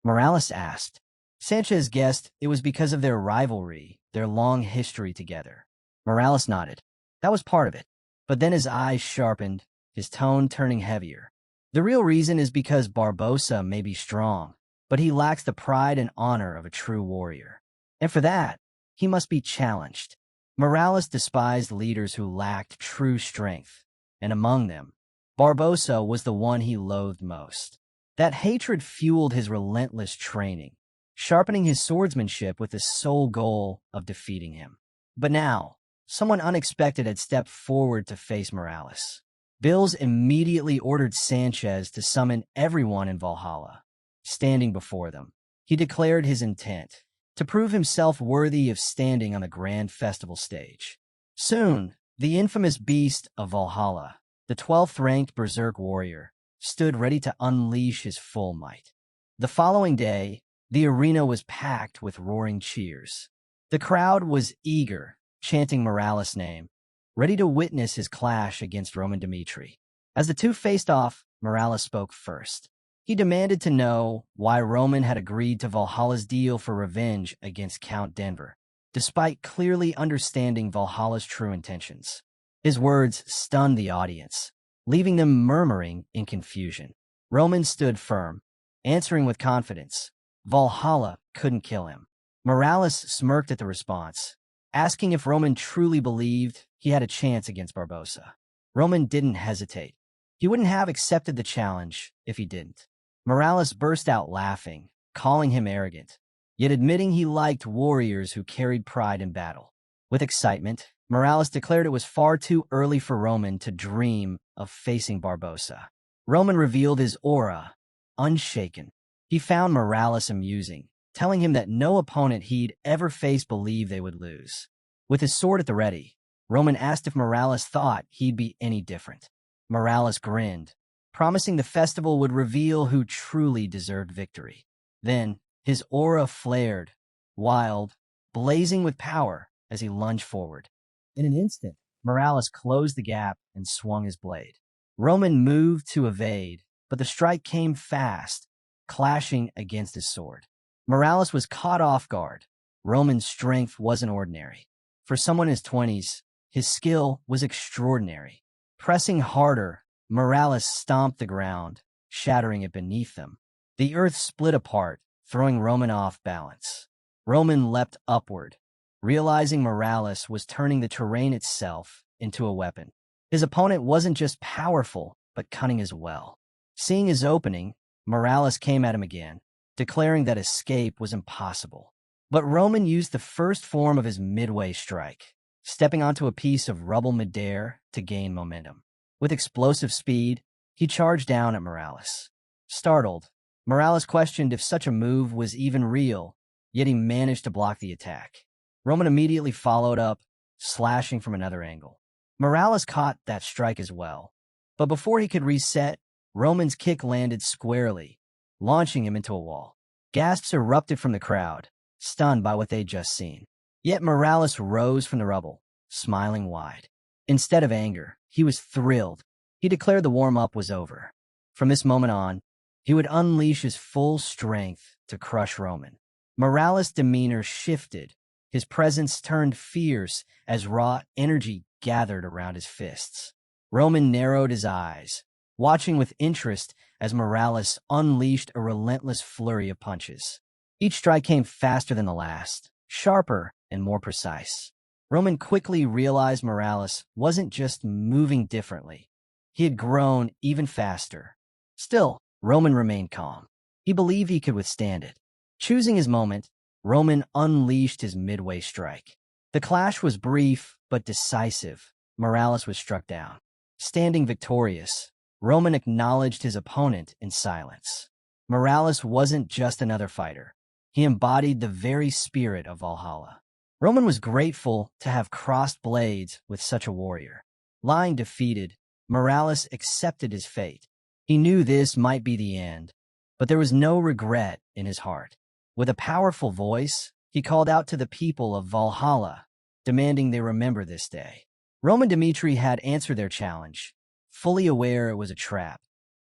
Morales asked. Sanchez guessed it was because of their rivalry, their long history together. Morales nodded. That was part of it. But then his eyes sharpened, his tone turning heavier. "The real reason is because Barbosa may be strong, but he lacks the pride and honor of a true warrior. And for that, he must be challenged." Morales despised leaders who lacked true strength, and among them, Barbosa was the one he loathed most. That hatred fueled his relentless training, sharpening his swordsmanship with the sole goal of defeating him. But now, someone unexpected had stepped forward to face Morales. Bills immediately ordered Sanchez to summon everyone in Valhalla. Standing before them, he declared his intent to prove himself worthy of standing on the grand festival stage. Soon, the infamous beast of Valhalla, the 12th ranked berserk warrior, stood ready to unleash his full might. The following day, the arena was packed with roaring cheers. The crowd was eager, chanting Morales' name, ready to witness his clash against Roman Dmitri. As the two faced off, Morales spoke first. He demanded to know why Roman had agreed to Valhalla's deal for revenge against Count Denver, despite clearly understanding Valhalla's true intentions. His words stunned the audience, leaving them murmuring in confusion. Roman stood firm, answering with confidence. Valhalla couldn't kill him. Morales smirked at the response, asking if Roman truly believed he had a chance against Barbosa. Roman didn't hesitate. He wouldn't have accepted the challenge if he didn't. Morales burst out laughing, calling him arrogant, yet admitting he liked warriors who carried pride in battle. With excitement, Morales declared it was far too early for Roman to dream of facing Barbossa. Roman revealed his aura, unshaken. He found Morales amusing, telling him that no opponent he'd ever faced believed they would lose. With his sword at the ready, Roman asked if Morales thought he'd be any different. Morales grinned, promising the festival would reveal who truly deserved victory. Then, his aura flared, wild, blazing with power as he lunged forward. In an instant, Morales closed the gap and swung his blade. Roman moved to evade, but the strike came fast, clashing against his sword. Morales was caught off guard. Roman's strength wasn't ordinary. For someone in his 20s, his skill was extraordinary. Pressing harder, Morales stomped the ground, shattering it beneath them. The earth split apart, throwing Roman off balance. Roman leapt upward, realizing Morales was turning the terrain itself into a weapon. His opponent wasn't just powerful, but cunning as well. Seeing his opening, Morales came at him again, declaring that escape was impossible. But Roman used the first form of his midway strike, stepping onto a piece of rubble midair to gain momentum. With explosive speed, he charged down at Morales. Startled, Morales questioned if such a move was even real, yet he managed to block the attack. Roman immediately followed up, slashing from another angle. Morales caught that strike as well, but before he could reset, Roman's kick landed squarely, launching him into a wall. Gasps erupted from the crowd, stunned by what they'd just seen. Yet Morales rose from the rubble, smiling wide. Instead of anger, he was thrilled. He declared the warm-up was over. From this moment on, he would unleash his full strength to crush Roman. Morales' demeanor shifted. His presence turned fierce as raw energy gathered around his fists. Roman narrowed his eyes, watching with interest as Morales unleashed a relentless flurry of punches. Each strike came faster than the last, sharper and more precise. Roman quickly realized Morales wasn't just moving differently. He had grown even faster. Still, Roman remained calm. He believed he could withstand it. Choosing his moment, Roman unleashed his midway strike. The clash was brief but decisive. Morales was struck down. Standing victorious, Roman acknowledged his opponent in silence. Morales wasn't just another fighter. He embodied the very spirit of Valhalla. Roman was grateful to have crossed blades with such a warrior. Lying defeated, Morales accepted his fate. He knew this might be the end, but there was no regret in his heart. With a powerful voice, he called out to the people of Valhalla, demanding they remember this day. Roman Dmitri had answered their challenge, fully aware it was a trap,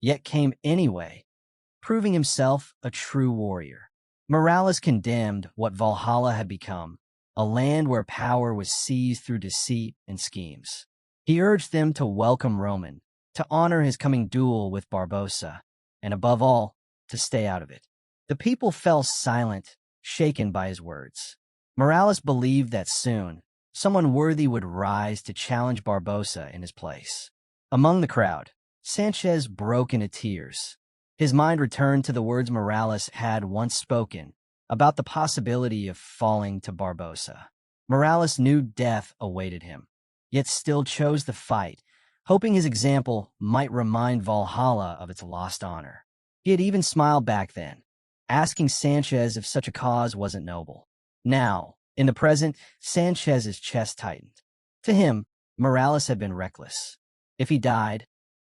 yet came anyway, proving himself a true warrior. Morales condemned what Valhalla had become, a land where power was seized through deceit and schemes. He urged them to welcome Roman, to honor his coming duel with Barbossa, and above all, to stay out of it. The people fell silent, shaken by his words. Morales believed that soon, someone worthy would rise to challenge Barbossa in his place. Among the crowd, Sanchez broke into tears. His mind returned to the words Morales had once spoken about the possibility of falling to Barbossa. Morales knew death awaited him, yet still chose the fight, hoping his example might remind Valhalla of its lost honor. He had even smiled back then, asking Sanchez if such a cause wasn't noble. Now, in the present, Sanchez's chest tightened. To him, Morales had been reckless. If he died,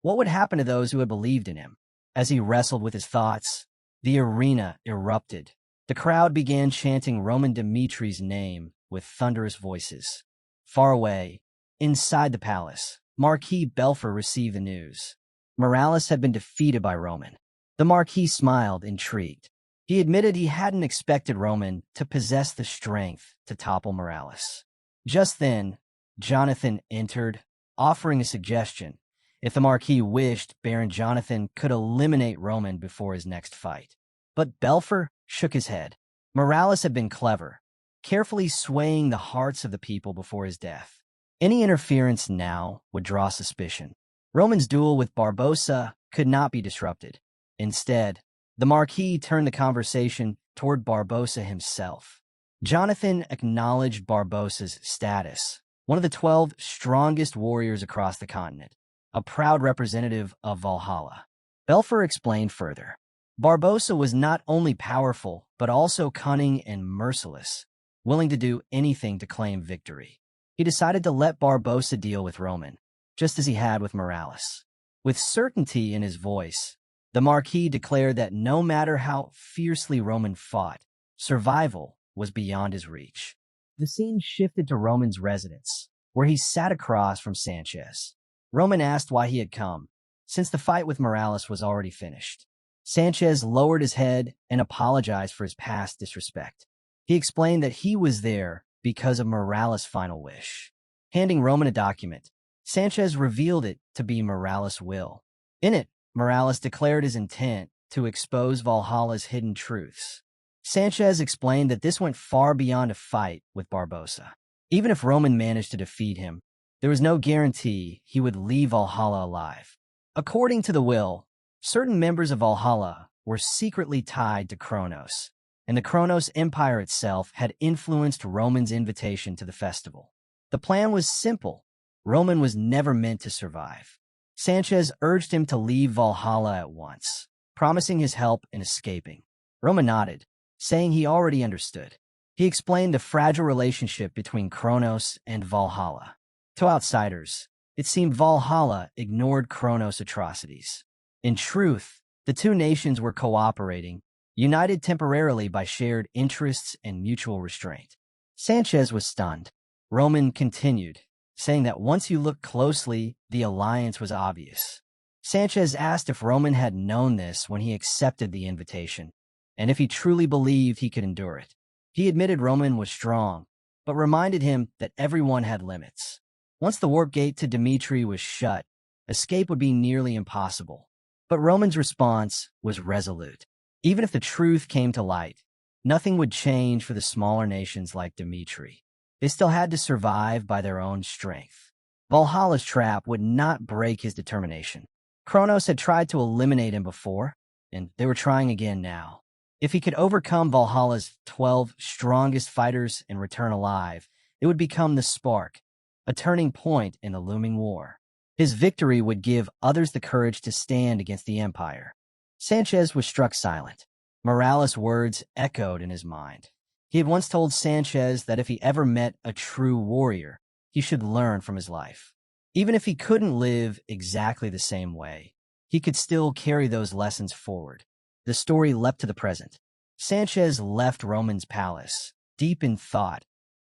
what would happen to those who had believed in him? As he wrestled with his thoughts, the arena erupted. The crowd began chanting Roman Dimitri's name with thunderous voices. Far away, inside the palace, Marquis Belfer received the news. Morales had been defeated by Roman. The Marquis smiled, intrigued. He admitted he hadn't expected Roman to possess the strength to topple Morales. Just then, Jonathan entered, offering a suggestion. If the Marquis wished, Baron Jonathan could eliminate Roman before his next fight. But Belfer shook his head. Morales had been clever, carefully swaying the hearts of the people before his death. Any interference now would draw suspicion. Roman's duel with Barbossa could not be disrupted. Instead, the Marquis turned the conversation toward Barbossa himself. Jonathan acknowledged Barbossa's status, one of the 12 strongest warriors across the continent. a proud representative of Valhalla. Belfer explained further. Barbossa was not only powerful, but also cunning and merciless, willing to do anything to claim victory. He decided to let Barbossa deal with Roman, just as he had with Morales. With certainty in his voice, the Marquis declared that no matter how fiercely Roman fought, survival was beyond his reach. The scene shifted to Roman's residence, where he sat across from Sanchez. Roman asked why he had come, since the fight with Morales was already finished. Sanchez lowered his head and apologized for his past disrespect. He explained that he was there because of Morales' final wish. Handing Roman a document, Sanchez revealed it to be Morales' will. In it, Morales declared his intent to expose Valhalla's hidden truths. Sanchez explained that this went far beyond a fight with Barbossa. Even if Roman managed to defeat him, there was no guarantee he would leave Valhalla alive. According to the will, certain members of Valhalla were secretly tied to Kronos, and the Kronos Empire itself had influenced Roman's invitation to the festival. The plan was simple. Roman was never meant to survive. Sanchez urged him to leave Valhalla at once, promising his help in escaping. Roman nodded, saying he already understood. He explained the fragile relationship between Kronos and Valhalla. To outsiders, it seemed Valhalla ignored Kronos' atrocities. In truth, the two nations were cooperating, united temporarily by shared interests and mutual restraint. Sanchez was stunned. Roman continued, saying that once you looked closely, the alliance was obvious. Sanchez asked if Roman had known this when he accepted the invitation, and if he truly believed he could endure it. He admitted Roman was strong, but reminded him that everyone had limits. Once the warp gate to Dmitri was shut, escape would be nearly impossible. But Roman's response was resolute. Even if the truth came to light, nothing would change for the smaller nations like Dmitri. They still had to survive by their own strength. Valhalla's trap would not break his determination. Kronos had tried to eliminate him before, and they were trying again now. If he could overcome Valhalla's 12 strongest fighters and return alive, it would become the spark, a turning point in the looming war. His victory would give others the courage to stand against the Empire. Sanchez was struck silent. Morales' words echoed in his mind. He had once told Sanchez that if he ever met a true warrior, he should learn from his life. Even if he couldn't live exactly the same way, he could still carry those lessons forward. The story leapt to the present. Sanchez left Roman's palace, deep in thought,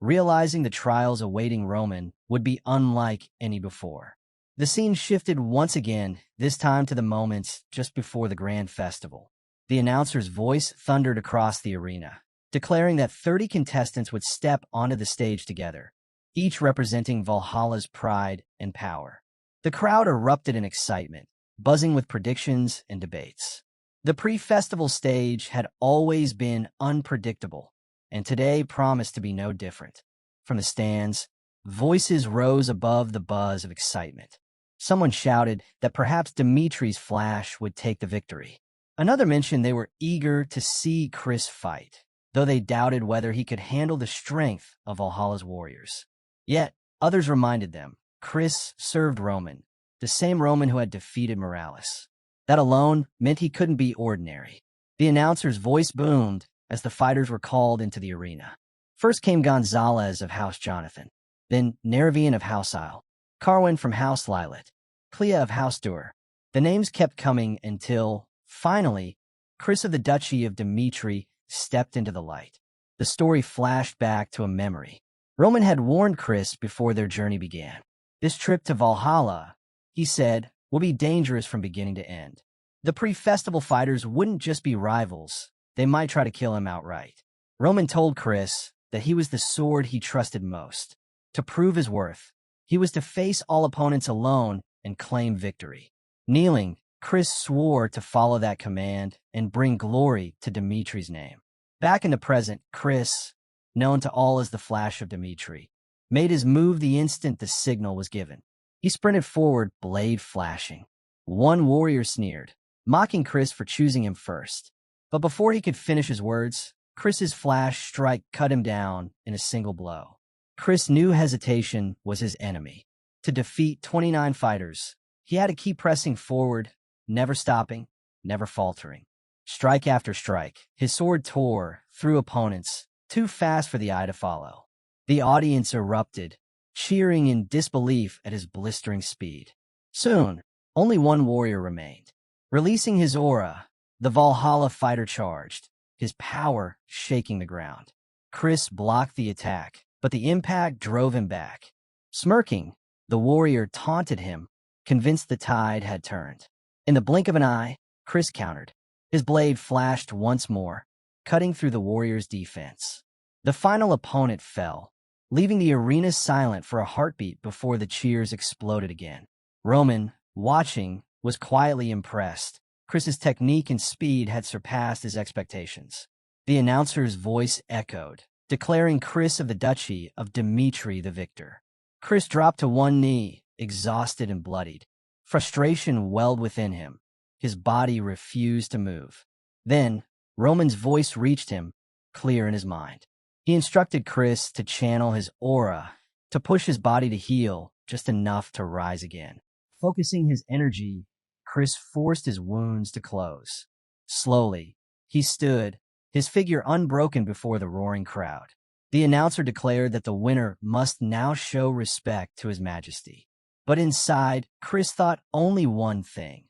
realizing the trials awaiting Roman would be unlike any before. The scene shifted once again, this time to the moments just before the grand festival. The announcer's voice thundered across the arena, declaring that 30 contestants would step onto the stage together, each representing Valhalla's pride and power. The crowd erupted in excitement, buzzing with predictions and debates. The pre-festival stage had always been unpredictable, and today promised to be no different. From the stands, voices rose above the buzz of excitement. Someone shouted that perhaps Dmitri's flash would take the victory. Another mentioned they were eager to see Chris fight, though they doubted whether he could handle the strength of Valhalla's warriors. Yet, others reminded them, Chris served Roman, the same Roman who had defeated Morales. That alone meant he couldn't be ordinary. The announcer's voice boomed as the fighters were called into the arena. First came Gonzalez of House Jonathan, then Neravian of House Isle, Carwin from House Lilat, Clea of House Dur. The names kept coming until, finally, Chris of the Duchy of Dmitri stepped into the light. The story flashed back to a memory. Roman had warned Chris before their journey began. This trip to Valhalla, he said, will be dangerous from beginning to end. The pre-festival fighters wouldn't just be rivals, they might try to kill him outright. Roman told Chris that he was the sword he trusted most. To prove his worth, he was to face all opponents alone and claim victory. Kneeling, Chris swore to follow that command and bring glory to Dmitri's name. Back in the present, Chris, known to all as the Flash of Dmitri, made his move the instant the signal was given. He sprinted forward, blade flashing. One warrior sneered, mocking Chris for choosing him first. But before he could finish his words, Chris's flash strike cut him down in a single blow. Chris knew hesitation was his enemy. To defeat 29 fighters, he had to keep pressing forward, never stopping, never faltering. Strike after strike, his sword tore through opponents, too fast for the eye to follow. The audience erupted, cheering in disbelief at his blistering speed. Soon, only one warrior remained. Releasing his aura, the Valhalla fighter charged, his power shaking the ground. Chris blocked the attack, but the impact drove him back. Smirking, the warrior taunted him, convinced the tide had turned. In the blink of an eye, Chris countered. His blade flashed once more, cutting through the warrior's defense. The final opponent fell, leaving the arena silent for a heartbeat before the cheers exploded again. Roman, watching, was quietly impressed. Chris's technique and speed had surpassed his expectations. The announcer's voice echoed, declaring Chris of the Duchy of Dmitri the victor. Chris dropped to one knee, exhausted and bloodied. Frustration welled within him. His body refused to move. Then, Roman's voice reached him, clear in his mind. He instructed Chris to channel his aura, to push his body to heal just enough to rise again. Focusing his energy, Chris forced his wounds to close. Slowly, he stood, his figure unbroken before the roaring crowd. The announcer declared that the winner must now show respect to his majesty. But inside, Chris thought only one thing.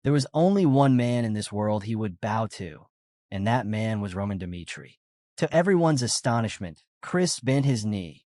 There was only one man in this world he would bow to, and that man was Roman Dmitri. To everyone's astonishment, Chris bent his knee,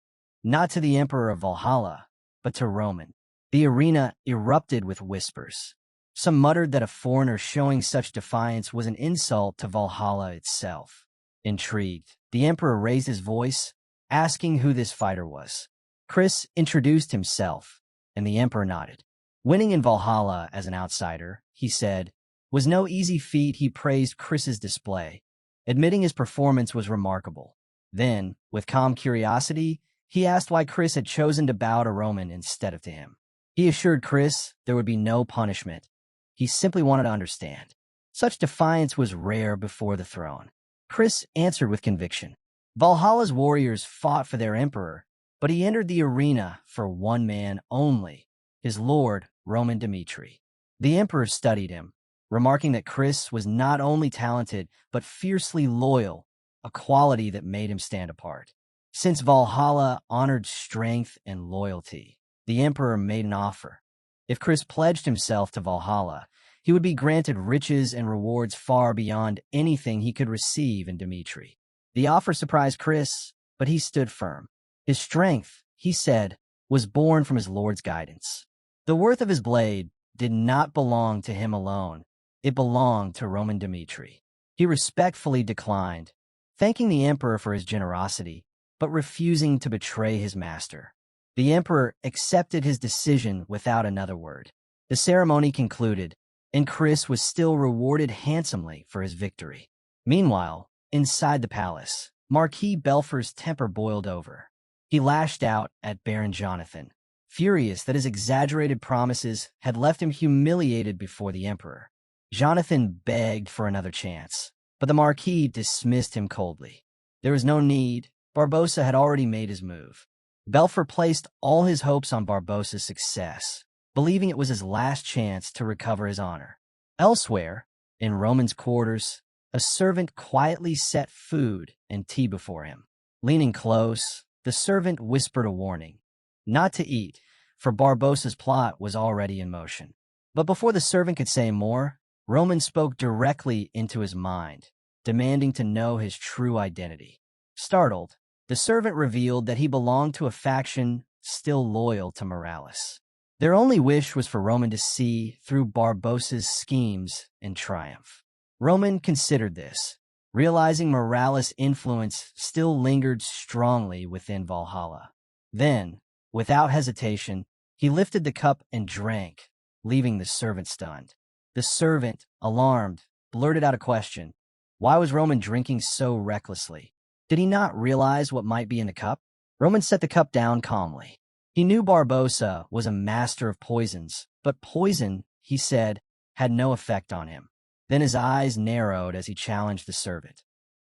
not to the Emperor of Valhalla, but to Roman. The arena erupted with whispers. Some muttered that a foreigner showing such defiance was an insult to Valhalla itself. Intrigued, the Emperor raised his voice, asking who this fighter was. Chris introduced himself, and the Emperor nodded. Winning in Valhalla as an outsider, he said, was no easy feat. He praised Chris's display, admitting his performance was remarkable. Then, with calm curiosity, he asked why Chris had chosen to bow to Roman instead of to him. He assured Chris there would be no punishment. He simply wanted to understand. Such defiance was rare before the throne. Chris answered with conviction. Valhalla's warriors fought for their emperor, but he entered the arena for one man only, his lord, Roman Dmitri. The emperor studied him, remarking that Chris was not only talented, but fiercely loyal, a quality that made him stand apart. Since Valhalla honored strength and loyalty, the emperor made an offer. If Chris pledged himself to Valhalla, he would be granted riches and rewards far beyond anything he could receive in Dmitri. The offer surprised Chris, but he stood firm. His strength, he said, was born from his lord's guidance. The worth of his blade did not belong to him alone. It belonged to Roman Dmitri. He respectfully declined, thanking the emperor for his generosity, but refusing to betray his master. The emperor accepted his decision without another word. The ceremony concluded, and Chris was still rewarded handsomely for his victory. Meanwhile, inside the palace, Marquis Belfer's temper boiled over. He lashed out at Baron Jonathan, furious that his exaggerated promises had left him humiliated before the emperor. Jonathan begged for another chance, but the Marquis dismissed him coldly. There was no need. Barbossa had already made his move. Belfer placed all his hopes on Barbossa's success, believing it was his last chance to recover his honor. Elsewhere, in Roman's quarters, a servant quietly set food and tea before him. Leaning close, the servant whispered a warning, not to eat, for Barbossa's plot was already in motion. But before the servant could say more, Roman spoke directly into his mind, demanding to know his true identity. Startled, the servant revealed that he belonged to a faction still loyal to Morales. Their only wish was for Roman to see through Barbossa's schemes and triumph. Roman considered this, realizing Morales' influence still lingered strongly within Valhalla. Then, without hesitation, he lifted the cup and drank, leaving the servant stunned. The servant, alarmed, blurted out a question. Why was Roman drinking so recklessly? Did he not realize what might be in the cup? Roman set the cup down calmly. He knew Barbossa was a master of poisons, but poison, he said, had no effect on him. Then his eyes narrowed as he challenged the servant.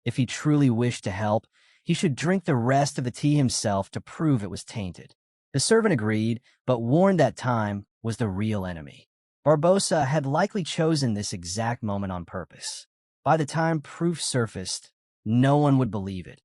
If he truly wished to help, he should drink the rest of the tea himself to prove it was tainted. The servant agreed, but warned that time was the real enemy. Barbosa had likely chosen this exact moment on purpose. By the time proof surfaced, no one would believe it,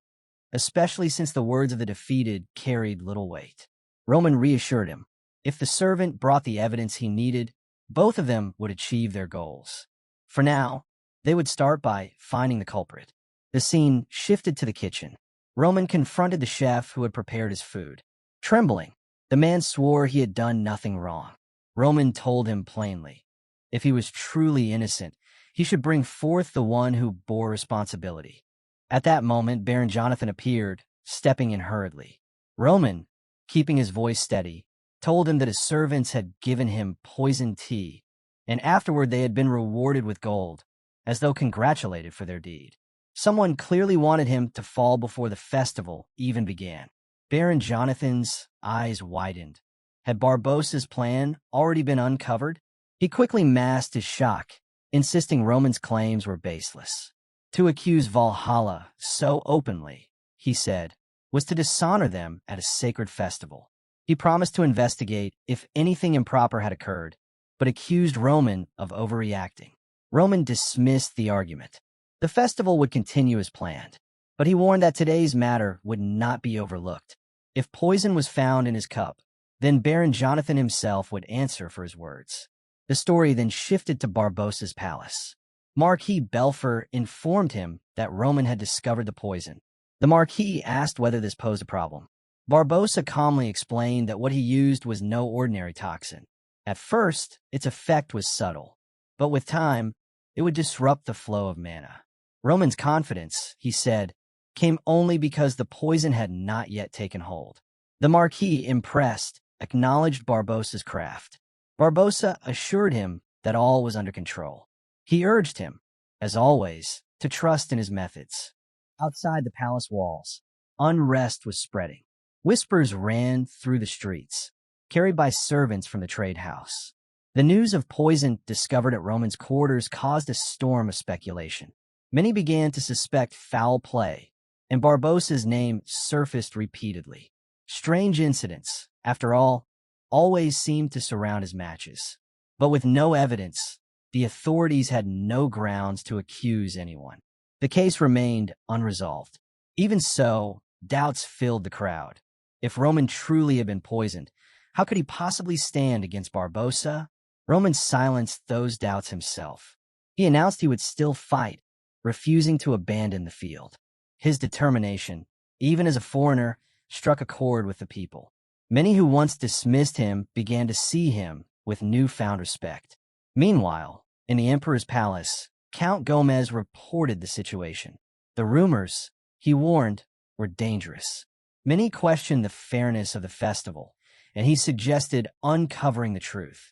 especially since the words of the defeated carried little weight. Roman reassured him. If the servant brought the evidence he needed, both of them would achieve their goals. For now, they would start by finding the culprit. The scene shifted to the kitchen. Roman confronted the chef who had prepared his food. Trembling, the man swore he had done nothing wrong. Roman told him plainly, if he was truly innocent, he should bring forth the one who bore responsibility. At that moment, Baron Jonathan appeared, stepping in hurriedly. Roman, keeping his voice steady, told him that his servants had given him poisoned tea, and afterward they had been rewarded with gold, as though congratulated for their deed. Someone clearly wanted him to fall before the festival even began. Baron Jonathan's eyes widened. Had Barbosa's plan already been uncovered? He quickly masked his shock, insisting Roman's claims were baseless. To accuse Valhalla so openly, he said, was to dishonor them at a sacred festival. He promised to investigate if anything improper had occurred, but accused Roman of overreacting. Roman dismissed the argument. The festival would continue as planned, but he warned that today's matter would not be overlooked. If poison was found in his cup, then Baron Jonathan himself would answer for his words. The story then shifted to Barbosa's palace. Marquis Belfer informed him that Roman had discovered the poison. The Marquis asked whether this posed a problem. Barbosa calmly explained that what he used was no ordinary toxin. At first, its effect was subtle, but with time, it would disrupt the flow of mana. Roman's confidence, he said, came only because the poison had not yet taken hold. The Marquis, impressed, acknowledged Barbosa's craft. Barbosa assured him that all was under control. He urged him, as always, to trust in his methods. Outside the palace walls, unrest was spreading. Whispers ran through the streets, carried by servants from the trade house. The news of poison discovered at Roman's quarters caused a storm of speculation. Many began to suspect foul play, and Barbosa's name surfaced repeatedly. Strange incidents, after all, always seemed to surround his matches. But with no evidence, the authorities had no grounds to accuse anyone. The case remained unresolved. Even so, doubts filled the crowd. If Roman truly had been poisoned, how could he possibly stand against Barbosa? Roman silenced those doubts himself. He announced he would still fight, refusing to abandon the field. His determination, even as a foreigner, struck a chord with the people. Many who once dismissed him began to see him with newfound respect. Meanwhile, in the emperor's palace, Count Gomez reported the situation. The rumors, he warned, were dangerous. Many questioned the fairness of the festival, and he suggested uncovering the truth,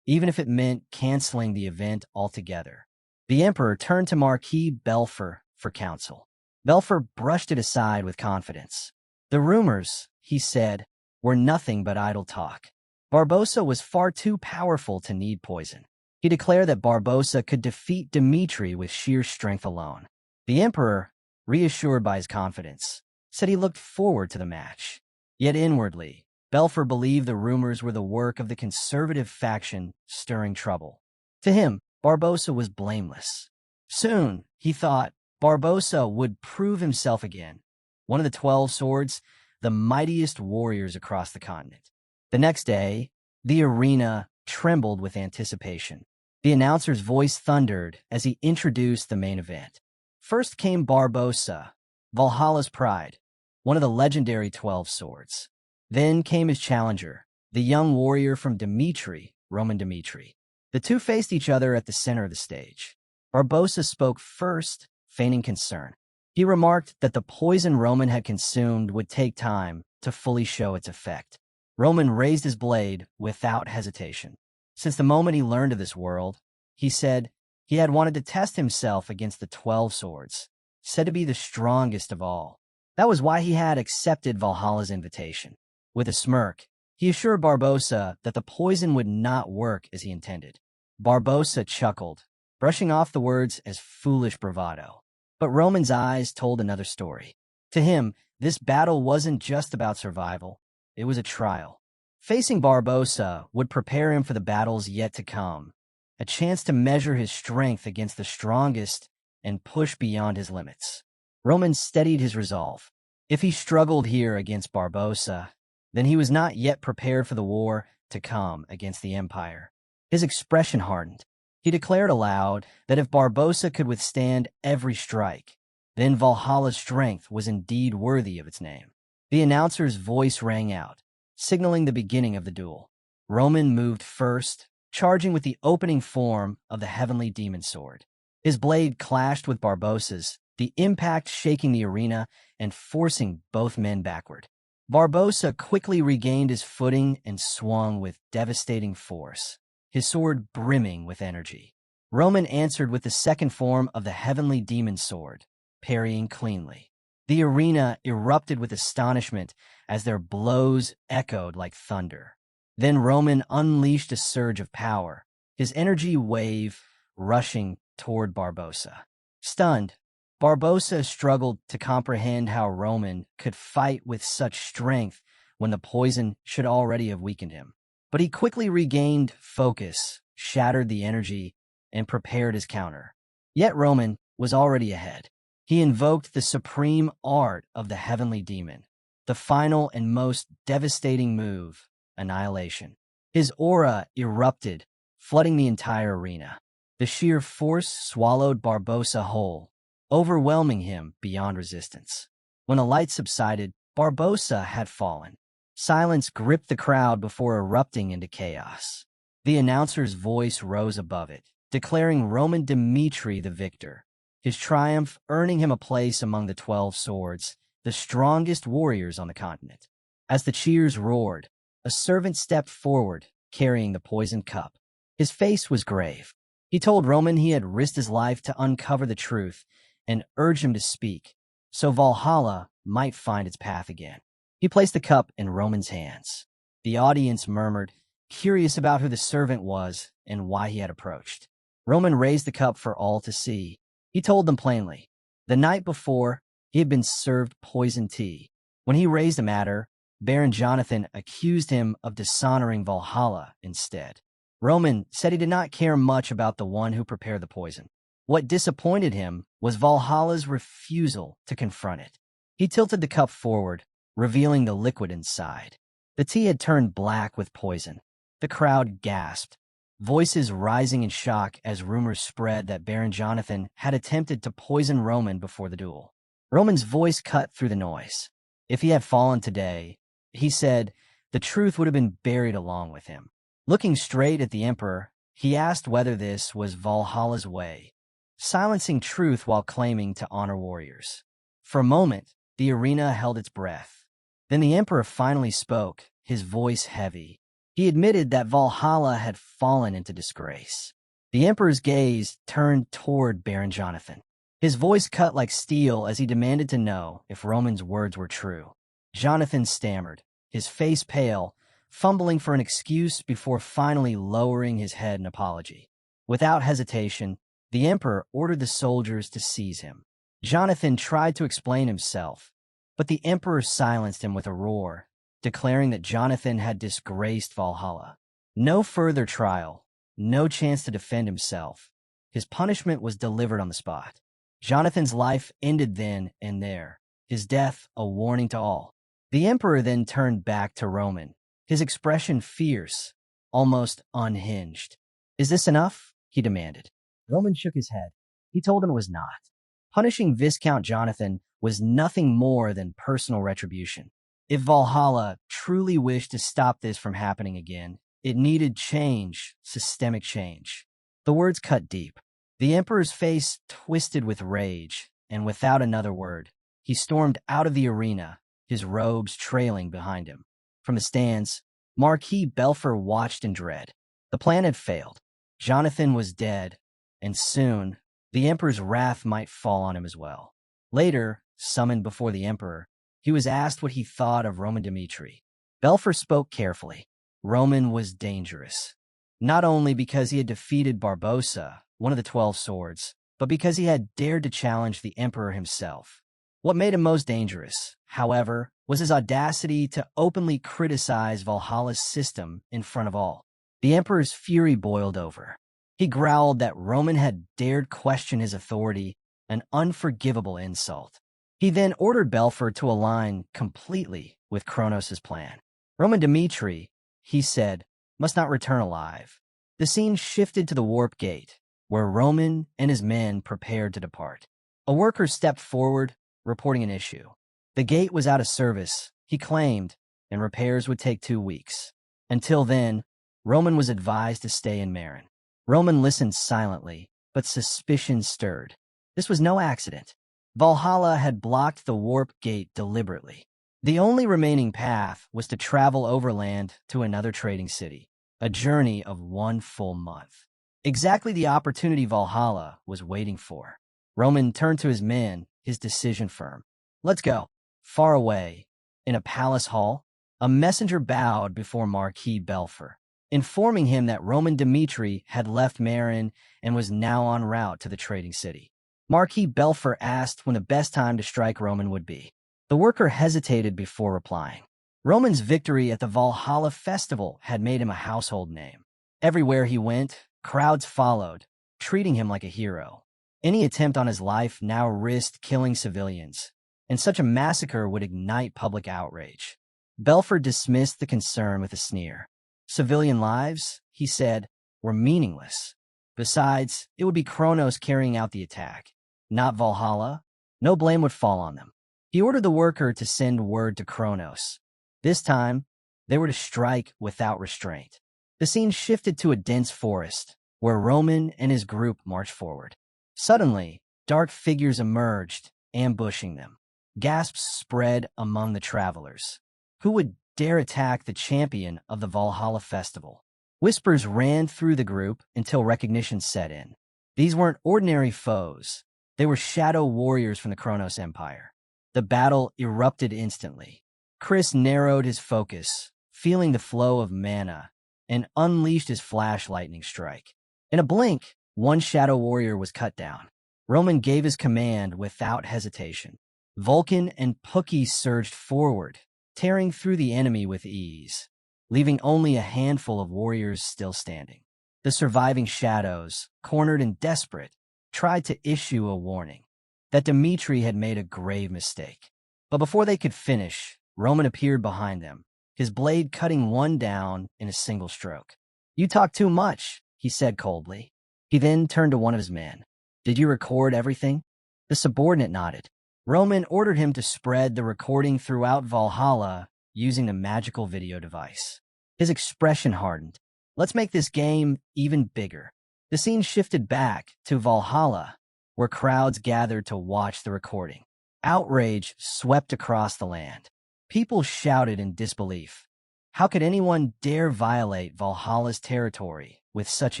even if it meant canceling the event altogether. The emperor turned to Marquis Belfer for counsel. Belfer brushed it aside with confidence. The rumors, he said, were nothing but idle talk. Barbosa was far too powerful to need poison. He declared that Barbosa could defeat Dmitri with sheer strength alone. The emperor, reassured by his confidence, said he looked forward to the match. Yet inwardly, Belfer believed the rumors were the work of the conservative faction stirring trouble. To him, Barbosa was blameless. Soon, he thought, Barbosa would prove himself again, one of the 12 swords, the mightiest warriors across the continent. The next day, the arena trembled with anticipation. The announcer's voice thundered as he introduced the main event. First came Barbosa, Valhalla's pride, one of the legendary 12 swords. Then came his challenger, the young warrior from Dmitri, Roman Dmitri. The two faced each other at the center of the stage. Barbosa spoke first, feigning concern. He remarked that the poison Roman had consumed would take time to fully show its effect. Roman raised his blade without hesitation. Since the moment he learned of this world, he said he had wanted to test himself against the 12 swords, said to be the strongest of all. That was why he had accepted Valhalla's invitation. With a smirk, he assured Barbosa that the poison would not work as he intended. Barbosa chuckled, brushing off the words as foolish bravado. But Roman's eyes told another story. To him, this battle wasn't just about survival. It was a trial. Facing Barbossa would prepare him for the battles yet to come, a chance to measure his strength against the strongest and push beyond his limits. Roman steadied his resolve. If he struggled here against Barbossa, then he was not yet prepared for the war to come against the Empire. His expression hardened. He declared aloud that if Barbossa could withstand every strike, then Valhalla's strength was indeed worthy of its name. The announcer's voice rang out, signaling the beginning of the duel. Roman moved first, charging with the opening form of the heavenly demon sword. His blade clashed with Barbossa's, the impact shaking the arena and forcing both men backward. Barbossa quickly regained his footing and swung with devastating force, his sword brimming with energy. Roman answered with the second form of the heavenly demon sword, parrying cleanly. The arena erupted with astonishment as their blows echoed like thunder. Then Roman unleashed a surge of power, his energy wave rushing toward Barbossa. Stunned, Barbossa struggled to comprehend how Roman could fight with such strength when the poison should already have weakened him. But he quickly regained focus, shattered the energy, and prepared his counter. Yet Roman was already ahead. He invoked the supreme art of the heavenly demon, the final and most devastating move, annihilation. His aura erupted, flooding the entire arena. The sheer force swallowed Barbossa whole, overwhelming him beyond resistance. When the light subsided, Barbossa had fallen. Silence gripped the crowd before erupting into chaos. The announcer's voice rose above it, declaring Roman Dmitri the victor, his triumph earning him a place among the 12 swords, the strongest warriors on the continent. As the cheers roared, a servant stepped forward, carrying the poisoned cup. His face was grave. He told Roman he had risked his life to uncover the truth and urged him to speak, so Valhalla might find its path again. He placed the cup in Roman's hands. The audience murmured, curious about who the servant was and why he had approached. Roman raised the cup for all to see. He told them plainly. The night before, he had been served poisoned tea. When he raised the matter, Baron Jonathan accused him of dishonoring Valhalla instead. Roman said he did not care much about the one who prepared the poison. What disappointed him was Valhalla's refusal to confront it. He tilted the cup forward, revealing the liquid inside. The tea had turned black with poison. The crowd gasped, voices rising in shock as rumors spread that Baron Jonathan had attempted to poison Roman before the duel. Roman's voice cut through the noise. If he had fallen today, he said, the truth would have been buried along with him. Looking straight at the emperor, he asked whether this was Valhalla's way, silencing truth while claiming to honor warriors. For a moment, the arena held its breath. Then the emperor finally spoke, his voice heavy. He admitted that Valhalla had fallen into disgrace. The emperor's gaze turned toward Baron Jonathan. His voice cut like steel as he demanded to know if Roman's words were true. Jonathan stammered, his face pale, fumbling for an excuse before finally lowering his head in apology. Without hesitation, the emperor ordered the soldiers to seize him. Jonathan tried to explain himself, but the emperor silenced him with a roar, declaring that Jonathan had disgraced Valhalla. No further trial, no chance to defend himself. His punishment was delivered on the spot. Jonathan's life ended then and there, his death a warning to all. The emperor then turned back to Roman, his expression fierce, almost unhinged. "Is this enough?" he demanded. Roman shook his head. He told him it was not. Punishing Viscount Jonathan was nothing more than personal retribution. If Valhalla truly wished to stop this from happening again, it needed change, systemic change. The words cut deep. The emperor's face twisted with rage, and without another word, he stormed out of the arena, his robes trailing behind him. From the stands, Marquis Belfer watched in dread. The plan had failed. Jonathan was dead, and soon the emperor's wrath might fall on him as well. Later, summoned before the emperor, he was asked what he thought of Roman Dmitri. Belfer spoke carefully. Roman was dangerous, not only because he had defeated Barbossa, one of the 12 swords, but because he had dared to challenge the emperor himself. What made him most dangerous, however, was his audacity to openly criticize Valhalla's system in front of all. The Emperor's fury boiled over. He growled that Roman had dared question his authority, an unforgivable insult. He then ordered Belfer to align completely with Kronos' plan. Roman Dmitri, he said, must not return alive. The scene shifted to the warp gate, where Roman and his men prepared to depart. A worker stepped forward, reporting an issue. The gate was out of service, he claimed, and repairs would take 2 weeks. Until then, Roman was advised to stay in Marin. Roman listened silently, but suspicion stirred. This was no accident. Valhalla had blocked the warp gate deliberately. The only remaining path was to travel overland to another trading city, a journey of 1 full month. Exactly the opportunity Valhalla was waiting for. Roman turned to his men, his decision firm. Let's go. Far away, in a palace hall, a messenger bowed before Marquis Belfer, informing him that Roman Dmitri had left Marin and was now en route to the trading city. Marquis Belfer asked when the best time to strike Roman would be. The worker hesitated before replying. Roman's victory at the Valhalla festival had made him a household name. Everywhere he went, crowds followed, treating him like a hero. Any attempt on his life now risked killing civilians, and such a massacre would ignite public outrage. Belfer dismissed the concern with a sneer. Civilian lives, he said, were meaningless. Besides, it would be Kronos carrying out the attack, not Valhalla. No blame would fall on them. He ordered the worker to send word to Kronos. This time, they were to strike without restraint. The scene shifted to a dense forest, where Roman and his group marched forward. Suddenly, dark figures emerged, ambushing them. Gasps spread among the travelers. Who would dare attack the champion of the Valhalla festival? Whispers ran through the group until recognition set in. These weren't ordinary foes. They were shadow warriors from the Kronos Empire. The battle erupted instantly. Chris narrowed his focus, feeling the flow of mana, and unleashed his flash lightning strike. In a blink, one shadow warrior was cut down. Roman gave his command without hesitation. Vulcan and Pookie surged forward, tearing through the enemy with ease, leaving only a handful of warriors still standing. The surviving shadows, cornered and desperate, tried to issue a warning that Dmitri had made a grave mistake. But before they could finish, Roman appeared behind them, his blade cutting one down in a single stroke. "You talk too much," he said coldly. He then turned to one of his men. "Did you record everything?" The subordinate nodded. Roman ordered him to spread the recording throughout Valhalla using the magical video device. His expression hardened. "Let's make this game even bigger." The scene shifted back to Valhalla, where crowds gathered to watch the recording. Outrage swept across the land. People shouted in disbelief. How could anyone dare violate Valhalla's territory with such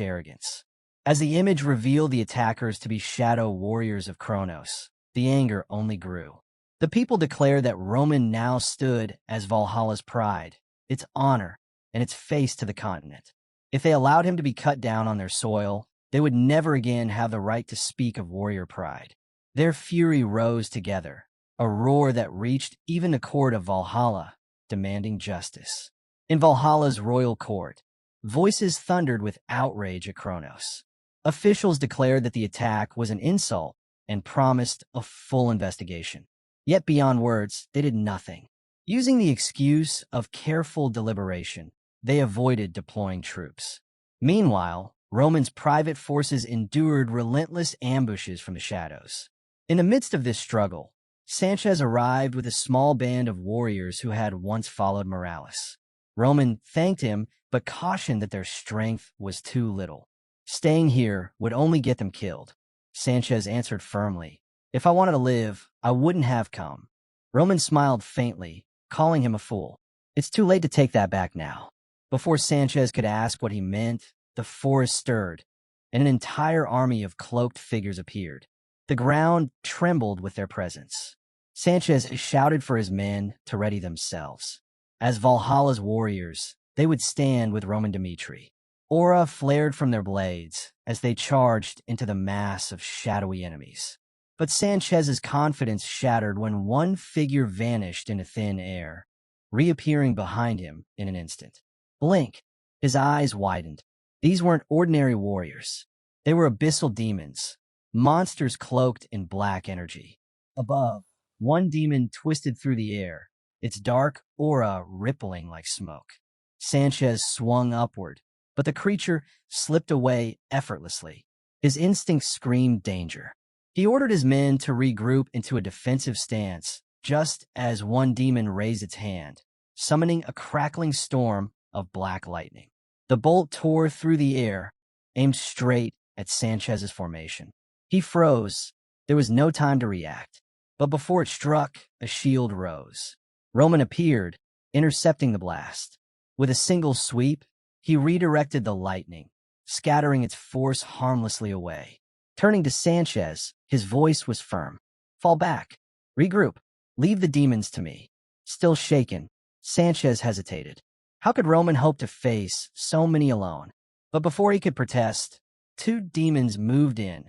arrogance? As the image revealed the attackers to be shadow warriors of Kronos, the anger only grew. The people declared that Roman now stood as Valhalla's pride, its honor, and its face to the continent. If they allowed him to be cut down on their soil, they would never again have the right to speak of warrior pride. Their fury rose together, a roar that reached even the court of Valhalla, demanding justice. In Valhalla's royal court, voices thundered with outrage at Kronos. Officials declared that the attack was an insult and promised a full investigation. Yet beyond words, they did nothing. Using the excuse of careful deliberation, they avoided deploying troops. Meanwhile, Roman's private forces endured relentless ambushes from the shadows. In the midst of this struggle, Sanchez arrived with a small band of warriors who had once followed Morales. Roman thanked him, but cautioned that their strength was too little. Staying here would only get them killed. Sanchez answered firmly, "If I wanted to live, I wouldn't have come." Roman smiled faintly, calling him a fool. "It's too late to take that back now." Before Sanchez could ask what he meant, the forest stirred, and an entire army of cloaked figures appeared. The ground trembled with their presence. Sanchez shouted for his men to ready themselves. As Valhalla's warriors, they would stand with Roman Dmitri. Aura flared from their blades as they charged into the mass of shadowy enemies. But Sanchez's confidence shattered when one figure vanished into thin air, reappearing behind him in an instant. Blink. His eyes widened. These weren't ordinary warriors. They were abyssal demons, monsters cloaked in black energy. Above, one demon twisted through the air, its dark aura rippling like smoke. Sanchez swung upward, but the creature slipped away effortlessly. His instincts screamed danger. He ordered his men to regroup into a defensive stance, just as one demon raised its hand, summoning a crackling storm of black lightning. The bolt tore through the air, aimed straight at Sanchez's formation. He froze. There was no time to react. But before it struck, a shield rose. Roman appeared, intercepting the blast. With a single sweep, he redirected the lightning, scattering its force harmlessly away. Turning to Sanchez, his voice was firm. Fall back. Regroup. Leave the demons to me. Still shaken, Sanchez hesitated. How could Roman hope to face so many alone? But before he could protest, two demons moved in,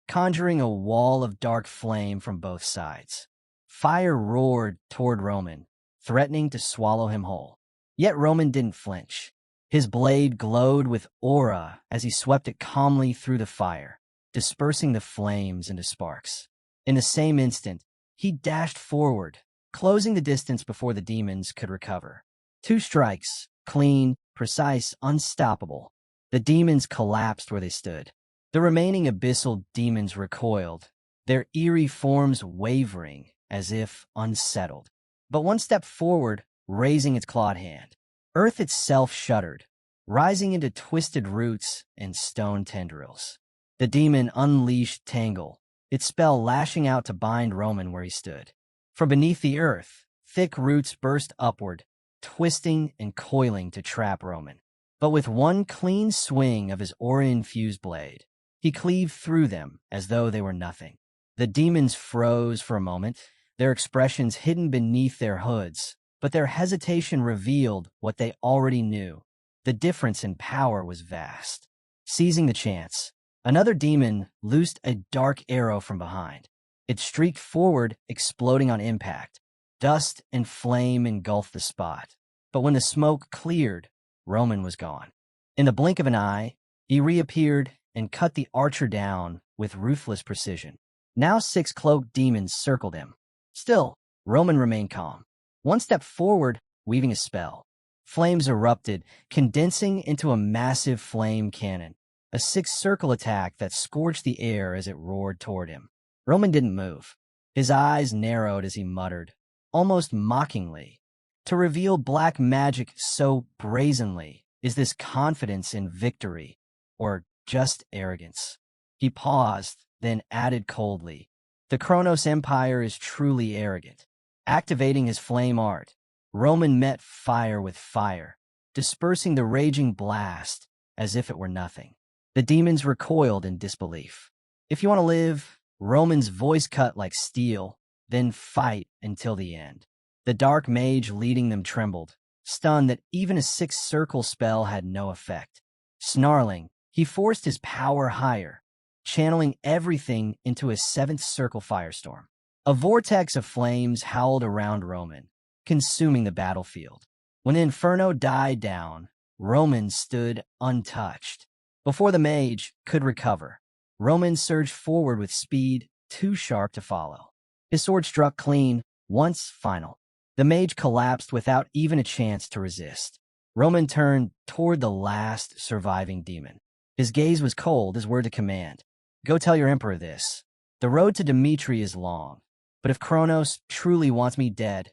conjuring a wall of dark flame from both sides. Fire roared toward Roman, threatening to swallow him whole. Yet Roman didn't flinch. His blade glowed with aura as he swept it calmly through the fire, dispersing the flames into sparks. In the same instant, he dashed forward, closing the distance before the demons could recover. 2 strikes, clean, precise, unstoppable. The demons collapsed where they stood. The remaining abyssal demons recoiled, their eerie forms wavering as if unsettled. But one stepped forward, raising its clawed hand. Earth itself shuddered, rising into twisted roots and stone tendrils. The demon unleashed Tangle, its spell lashing out to bind Roman where he stood. From beneath the earth, thick roots burst upward, twisting and coiling to trap Roman. But with one clean swing of his aura-infused blade, he cleaved through them as though they were nothing. The demons froze for a moment, their expressions hidden beneath their hoods, but their hesitation revealed what they already knew. The difference in power was vast. Seizing the chance, another demon loosed a dark arrow from behind. It streaked forward, exploding on impact. Dust and flame engulfed the spot. But when the smoke cleared, Roman was gone. In the blink of an eye, he reappeared and cut the archer down with ruthless precision. Now 6 cloaked demons circled him. Still, Roman remained calm. One step forward, weaving a spell. Flames erupted, condensing into a massive flame cannon, a 6-circle attack that scorched the air as it roared toward him. Roman didn't move. His eyes narrowed as he muttered, almost mockingly, "To reveal black magic so brazenly, is this confidence in victory, or just arrogance?" He paused, then added coldly, "The Kronos Empire is truly arrogant." Activating his flame art, Roman met fire with fire, dispersing the raging blast as if it were nothing. The demons recoiled in disbelief. "If you want to live," Roman's voice cut like steel, "then fight until the end." The dark mage leading them trembled, stunned that even a 6-circle spell had no effect. Snarling, he forced his power higher, channeling everything into a 7th-circle firestorm. A vortex of flames howled around Roman, consuming the battlefield. When the inferno died down, Roman stood untouched. Before the mage could recover, Roman surged forward with speed too sharp to follow. His sword struck clean, once final. The mage collapsed without even a chance to resist. Roman turned toward the last surviving demon. His gaze was cold, his word to command. "Go tell your emperor this. The road to Dmitri is long, but if Kronos truly wants me dead,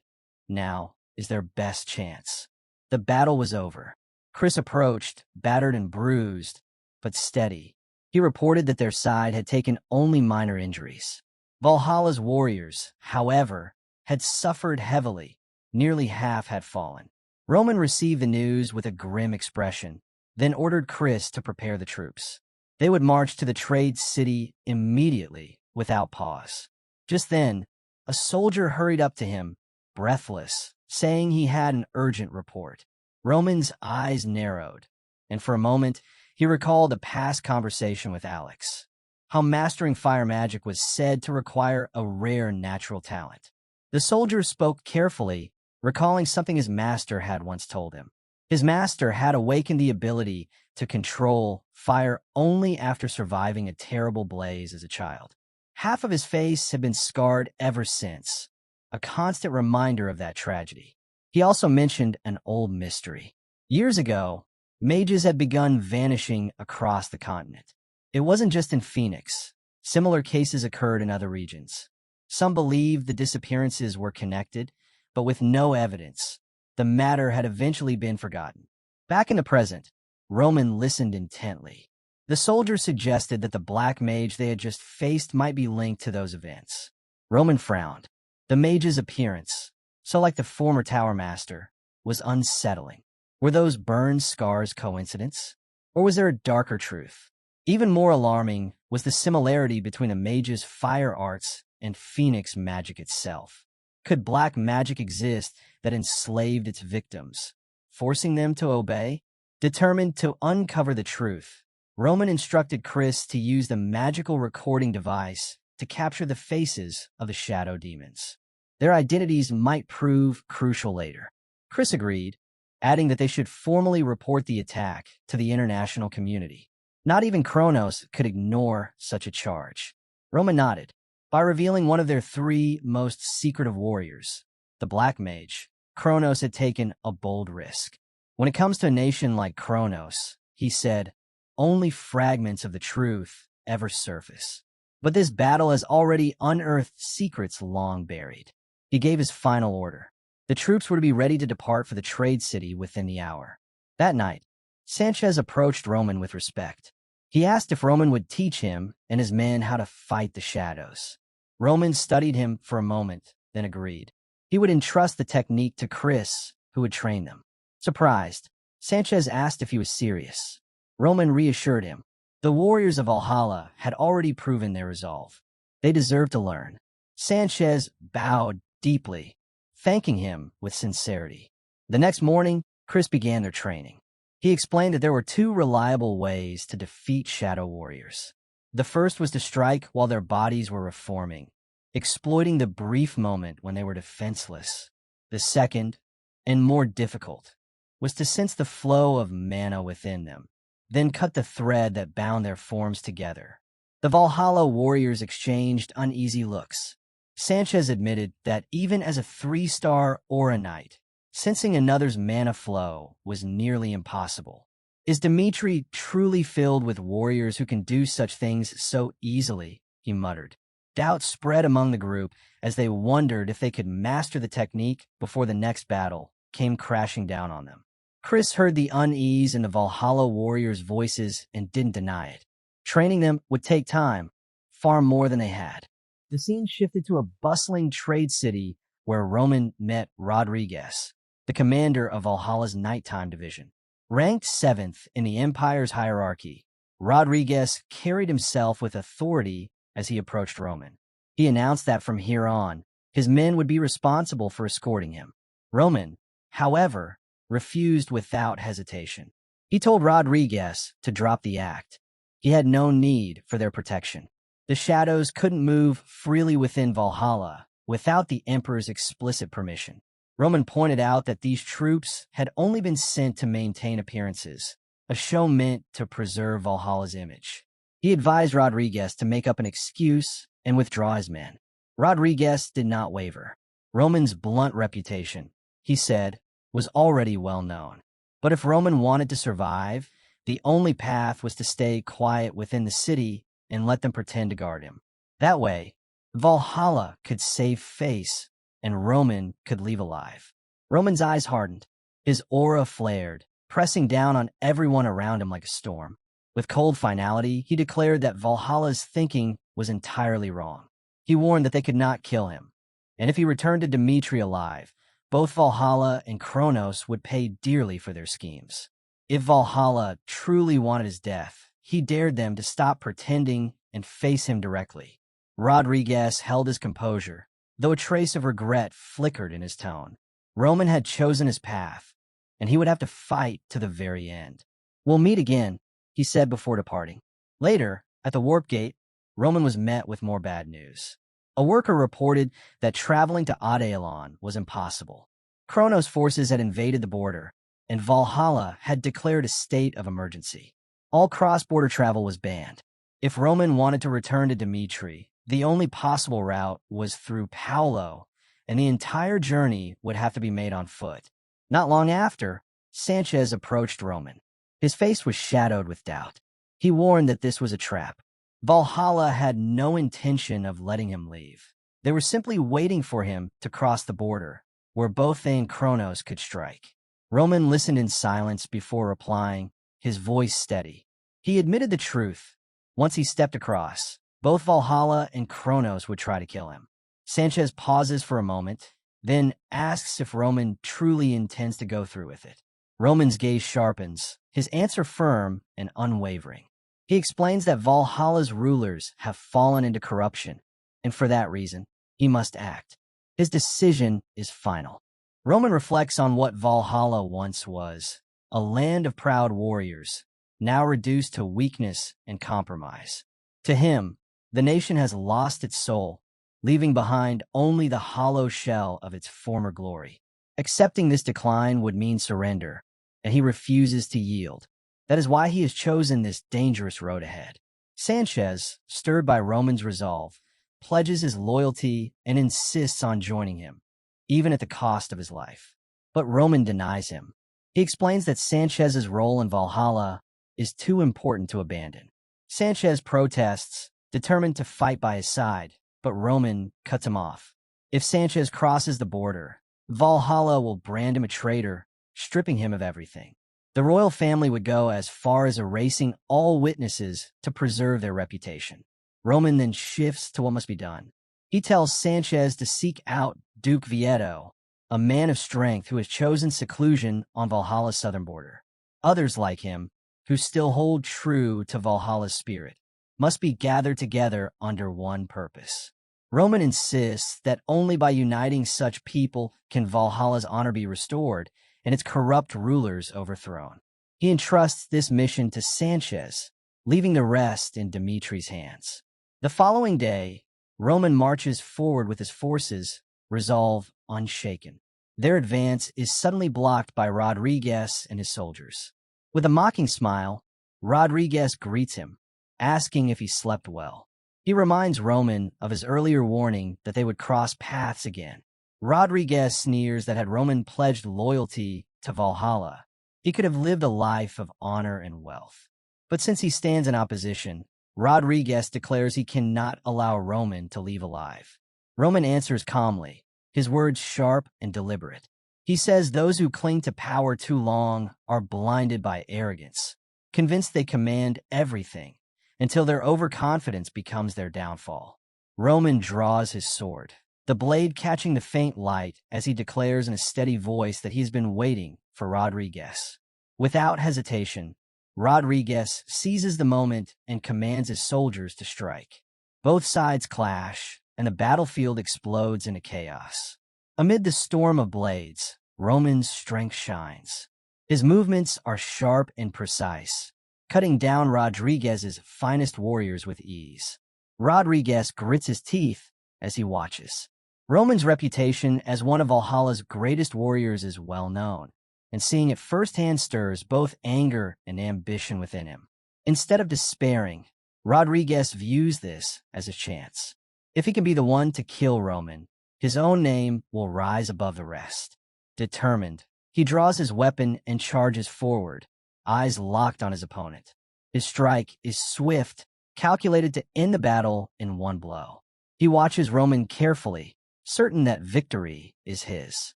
now is their best chance." The battle was over. Chris approached, battered and bruised, but steady. He reported that their side had taken only minor injuries. Valhalla's warriors, however, had suffered heavily. Nearly half had fallen. Roman received the news with a grim expression, then ordered Chris to prepare the troops. They would march to the trade city immediately, without pause. Just then, a soldier hurried up to him, breathless, saying he had an urgent report. Roman's eyes narrowed, and for a moment, he recalled a past conversation with Alex. how mastering fire magic was said to require a rare natural talent. The soldier spoke carefully, recalling something his master had once told him. His master had awakened the ability to control fire only after surviving a terrible blaze as a child. Half of his face had been scarred ever since, a constant reminder of that tragedy. He also mentioned an old mystery. Years ago, mages had begun vanishing across the continent. It wasn't just in Phoenix. Similar cases occurred in other regions. Some believed the disappearances were connected, but with no evidence, the matter had eventually been forgotten. Back in the present, Roman listened intently. The soldier suggested that the black mage they had just faced might be linked to those events. Roman frowned. The mage's appearance, so like the former tower master, was unsettling. Were those burned scars coincidence? Or was there a darker truth? Even more alarming was the similarity between the mage's fire arts and Phoenix magic itself. Could black magic exist that enslaved its victims, forcing them to obey? Determined to uncover the truth, Roman instructed Chris to use the magical recording device to capture the faces of the shadow demons. Their identities might prove crucial later. Chris agreed, adding that they should formally report the attack to the international community. Not even Kronos could ignore such a charge. Roman nodded. By revealing one of their three most secretive warriors, the Black Mage, Kronos had taken a bold risk. When it comes to a nation like Kronos, he said, only fragments of the truth ever surface. But this battle has already unearthed secrets long buried. He gave his final order. The troops were to be ready to depart for the trade city within the hour. That night, Sanchez approached Roman with respect. He asked if Roman would teach him and his men how to fight the shadows. Roman studied him for a moment, then agreed. He would entrust the technique to Chris, who would train them. Surprised, Sanchez asked if he was serious. Roman reassured him. The warriors of Valhalla had already proven their resolve. They deserved to learn. Sanchez bowed deeply, thanking him with sincerity. The next morning, Chris began their training. He explained that there were two reliable ways to defeat shadow warriors. The first was to strike while their bodies were reforming, exploiting the brief moment when they were defenseless. The second, and more difficult, was to sense the flow of mana within them, then cut the thread that bound their forms together. The Valhalla warriors exchanged uneasy looks. Sanchez admitted that even as a 3-star Aura Knight, sensing another's mana flow was nearly impossible. Is Dmitri truly filled with warriors who can do such things so easily? He muttered. Doubt spread among the group as they wondered if they could master the technique before the next battle came crashing down on them. Chris heard the unease in the Valhalla warriors' voices and didn't deny it. Training them would take time, far more than they had. The scene shifted to a bustling trade city where Roman met Rodriguez, the commander of Valhalla's nighttime division. Ranked 7th in the Empire's hierarchy, Rodriguez carried himself with authority as he approached Roman. He announced that from here on, his men would be responsible for escorting him. Roman, however, refused without hesitation. He told Rodriguez to drop the act. He had no need for their protection. The shadows couldn't move freely within Valhalla without the Emperor's explicit permission. Roman pointed out that these troops had only been sent to maintain appearances, a show meant to preserve Valhalla's image. He advised Rodriguez to make up an excuse and withdraw his men. Rodriguez did not waver. Roman's blunt reputation, he said, was already well known. But if Roman wanted to survive, the only path was to stay quiet within the city and let them pretend to guard him. That way, Valhalla could save face and Roman could leave alive. Roman's eyes hardened. His aura flared, pressing down on everyone around him like a storm. With cold finality, he declared that Valhalla's thinking was entirely wrong. He warned that they could not kill him, and if he returned to Dmitri alive, both Valhalla and Kronos would pay dearly for their schemes. If Valhalla truly wanted his death, he dared them to stop pretending and face him directly. Rodriguez held his composure, though a trace of regret flickered in his tone. Roman had chosen his path, and he would have to fight to the very end. We'll meet again, he said before departing. Later, at the warp gate, Roman was met with more bad news. A worker reported that traveling to Adeilon was impossible. Kronos' forces had invaded the border, and Valhalla had declared a state of emergency. All cross-border travel was banned. If Roman wanted to return to Dmitri, the only possible route was through Paolo, and the entire journey would have to be made on foot. Not long after, Sanchez approached Roman. His face was shadowed with doubt. He warned that this was a trap. Valhalla had no intention of letting him leave. They were simply waiting for him to cross the border, where both they and Kronos could strike. Roman listened in silence before replying, his voice steady. He admitted the truth. Once he stepped across, both Valhalla and Kronos would try to kill him. Sanchez pauses for a moment, then asks if Roman truly intends to go through with it. Roman's gaze sharpens, his answer firm and unwavering. He explains that Valhalla's rulers have fallen into corruption, and for that reason, he must act. His decision is final. Roman reflects on what Valhalla once was, a land of proud warriors, now reduced to weakness and compromise. To him, the nation has lost its soul, leaving behind only the hollow shell of its former glory. Accepting this decline would mean surrender, and he refuses to yield. That is why he has chosen this dangerous road ahead. Sanchez, stirred by Roman's resolve, pledges his loyalty and insists on joining him, even at the cost of his life. But Roman denies him. He explains that Sanchez's role in Valhalla is too important to abandon. Sanchez protests, determined to fight by his side, but Roman cuts him off. If Sanchez crosses the border, Valhalla will brand him a traitor, stripping him of everything. The royal family would go as far as erasing all witnesses to preserve their reputation. Roman then shifts to what must be done. He tells Sanchez to seek out Duke Vieto, a man of strength who has chosen seclusion on Valhalla's southern border. Others like him, who still hold true to Valhalla's spirit, must be gathered together under one purpose. Roman insists that only by uniting such people can Valhalla's honor be restored and its corrupt rulers overthrown. He entrusts this mission to Sanchez, leaving the rest in Dmitri's hands. The following day, Roman marches forward with his forces, resolve unshaken. Their advance is suddenly blocked by Rodriguez and his soldiers. With a mocking smile, Rodriguez greets him, asking if he slept well. He reminds Roman of his earlier warning that they would cross paths again. Rodriguez sneers that had Roman pledged loyalty to Valhalla, he could have lived a life of honor and wealth. But since he stands in opposition, Rodriguez declares he cannot allow Roman to leave alive. Roman answers calmly, his words sharp and deliberate. He says those who cling to power too long are blinded by arrogance, convinced they command everything, until their overconfidence becomes their downfall. Roman draws his sword, the blade catching the faint light as he declares in a steady voice that he's been waiting for Rodriguez. Without hesitation, Rodriguez seizes the moment and commands his soldiers to strike. Both sides clash, and the battlefield explodes into chaos. Amid the storm of blades, Roman's strength shines. His movements are sharp and precise, cutting down Rodriguez's finest warriors with ease. Rodriguez grits his teeth as he watches. Roman's reputation as one of Valhalla's greatest warriors is well known, and seeing it firsthand stirs both anger and ambition within him. Instead of despairing, Rodriguez views this as a chance. If he can be the one to kill Roman, his own name will rise above the rest. Determined, he draws his weapon and charges forward, eyes locked on his opponent. His strike is swift, calculated to end the battle in one blow. He watches Roman carefully, certain that victory is his.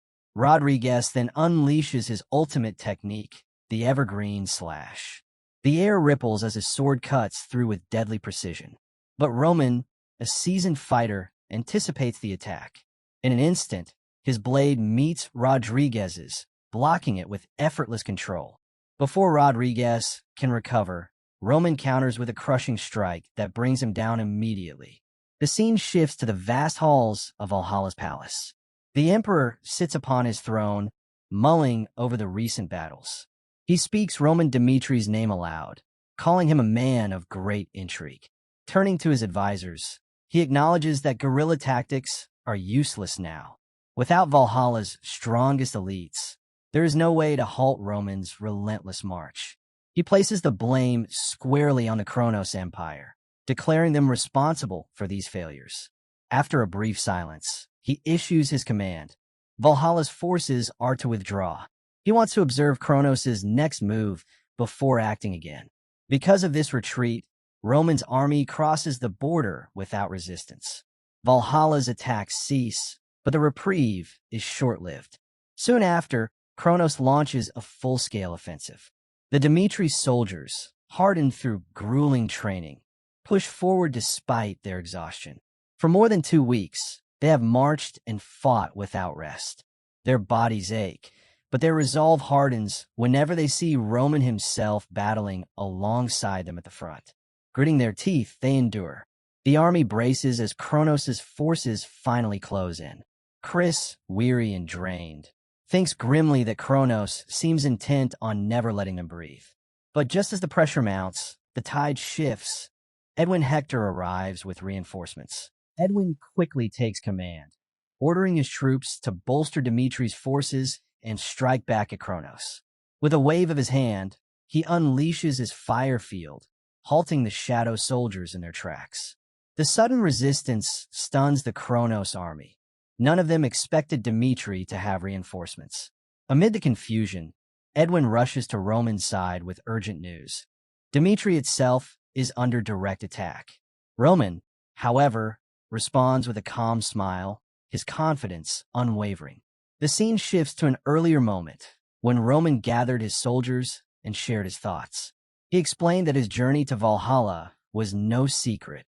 Rodriguez then unleashes his ultimate technique, the evergreen slash. The air ripples as his sword cuts through with deadly precision. But Roman, a seasoned fighter, anticipates the attack. In an instant, his blade meets Rodriguez's, blocking it with effortless control. Before Rodriguez can recover, Roman counters with a crushing strike that brings him down immediately. The scene shifts to the vast halls of Valhalla's palace. The emperor sits upon his throne, mulling over the recent battles. He speaks Roman Dmitri's name aloud, calling him a man of great intrigue. Turning to his advisors, he acknowledges that guerrilla tactics are useless now. Without Valhalla's strongest elites, there is no way to halt Roman's relentless march. He places the blame squarely on the Kronos Empire, declaring them responsible for these failures. After a brief silence, he issues his command. Valhalla's forces are to withdraw. He wants to observe Kronos' next move before acting again. Because of this retreat, Roman's army crosses the border without resistance. Valhalla's attacks cease, but the reprieve is short-lived. Soon after, Kronos launches a full-scale offensive. The Dmitri soldiers, hardened through grueling training, push forward despite their exhaustion. For more than 2 weeks, they have marched and fought without rest. Their bodies ache, but their resolve hardens whenever they see Roman himself battling alongside them at the front. Gritting their teeth, they endure. The army braces as Kronos' forces finally close in. Chris, weary and drained, thinks grimly that Kronos seems intent on never letting them breathe. But just as the pressure mounts, the tide shifts. Edwin Hector arrives with reinforcements. Edwin quickly takes command, ordering his troops to bolster Dmitri's forces and strike back at Kronos. With a wave of his hand, he unleashes his fire field, halting the shadow soldiers in their tracks. The sudden resistance stuns the Kronos army. None of them expected Dmitri to have reinforcements. Amid the confusion, Edwin rushes to Roman's side with urgent news. Dmitri itself is under direct attack. Roman, however, responds with a calm smile, his confidence unwavering. The scene shifts to an earlier moment, when Roman gathered his soldiers and shared his thoughts. He explained that his journey to Valhalla was no secret.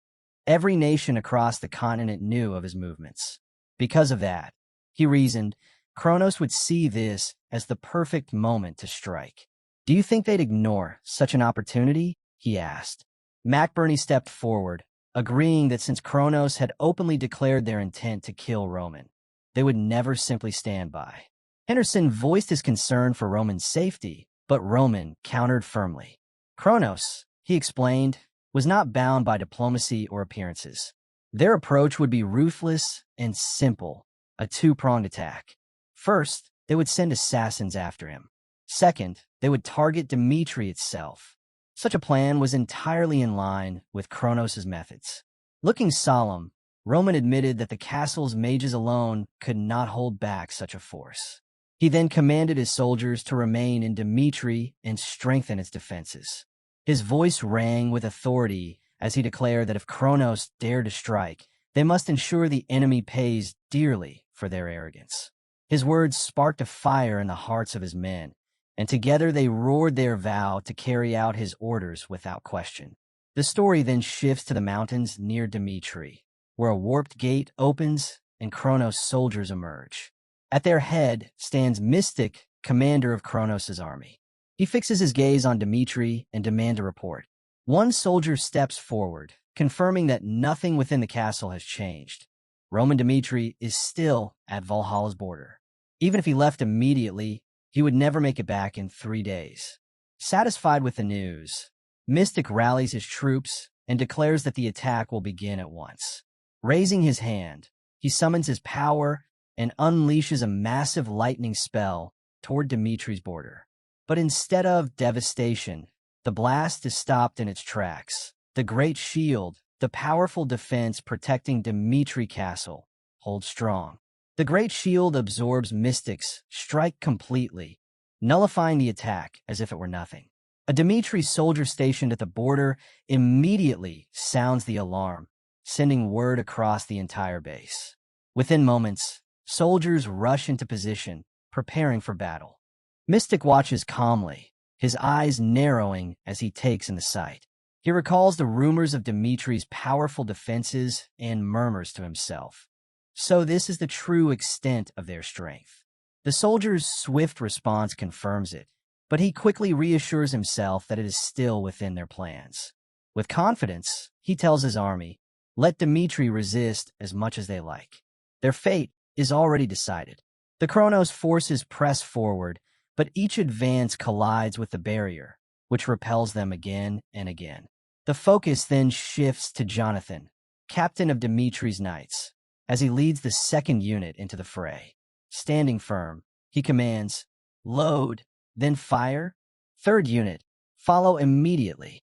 Every nation across the continent knew of his movements. Because of that, he reasoned, Kronos would see this as the perfect moment to strike. "Do you think they'd ignore such an opportunity?" he asked. McBurney stepped forward, agreeing that since Kronos had openly declared their intent to kill Roman, they would never simply stand by. Henderson voiced his concern for Roman's safety, but Roman countered firmly. Kronos, he explained, was not bound by diplomacy or appearances. Their approach would be ruthless and simple, a two-pronged attack. First, they would send assassins after him. Second, they would target Dmitri itself. Such a plan was entirely in line with Kronos' methods. Looking solemn, Roman admitted that the castle's mages alone could not hold back such a force. He then commanded his soldiers to remain in Dmitri and strengthen its defenses. His voice rang with authority as he declared that if Kronos dared to strike, they must ensure the enemy pays dearly for their arrogance. His words sparked a fire in the hearts of his men, and together they roared their vow to carry out his orders without question. The story then shifts to the mountains near Dmitri, where a warped gate opens and Kronos' soldiers emerge. At their head stands Mystic, commander of Kronos' army. He fixes his gaze on Dmitri and demands a report. One soldier steps forward, confirming that nothing within the castle has changed. Roman Dmitri is still at Valhalla's border. Even if he left immediately, he would never make it back in 3 days. Satisfied with the news, Mystic rallies his troops and declares that the attack will begin at once. Raising his hand, he summons his power and unleashes a massive lightning spell toward Dmitri's border. But instead of devastation, the blast is stopped in its tracks. The great shield, the powerful defense protecting Dmitri Castle, holds strong. The great shield absorbs Mystic's strike completely, nullifying the attack as if it were nothing. A Dmitri soldier stationed at the border immediately sounds the alarm, sending word across the entire base. Within moments, soldiers rush into position, preparing for battle. Mystic watches calmly, his eyes narrowing as he takes in the sight. He recalls the rumors of Dmitri's powerful defenses and murmurs to himself. So this is the true extent of their strength. The soldier's swift response confirms it, but he quickly reassures himself that it is still within their plans. With confidence, he tells his army, let Dmitri resist as much as they like. Their fate is already decided. The Kronos forces press forward, but each advance collides with the barrier, which repels them again and again. The focus then shifts to Jonathan, captain of Dmitri's knights, as he leads the second unit into the fray. Standing firm, he commands, "Load, then fire." Third unit, follow immediately.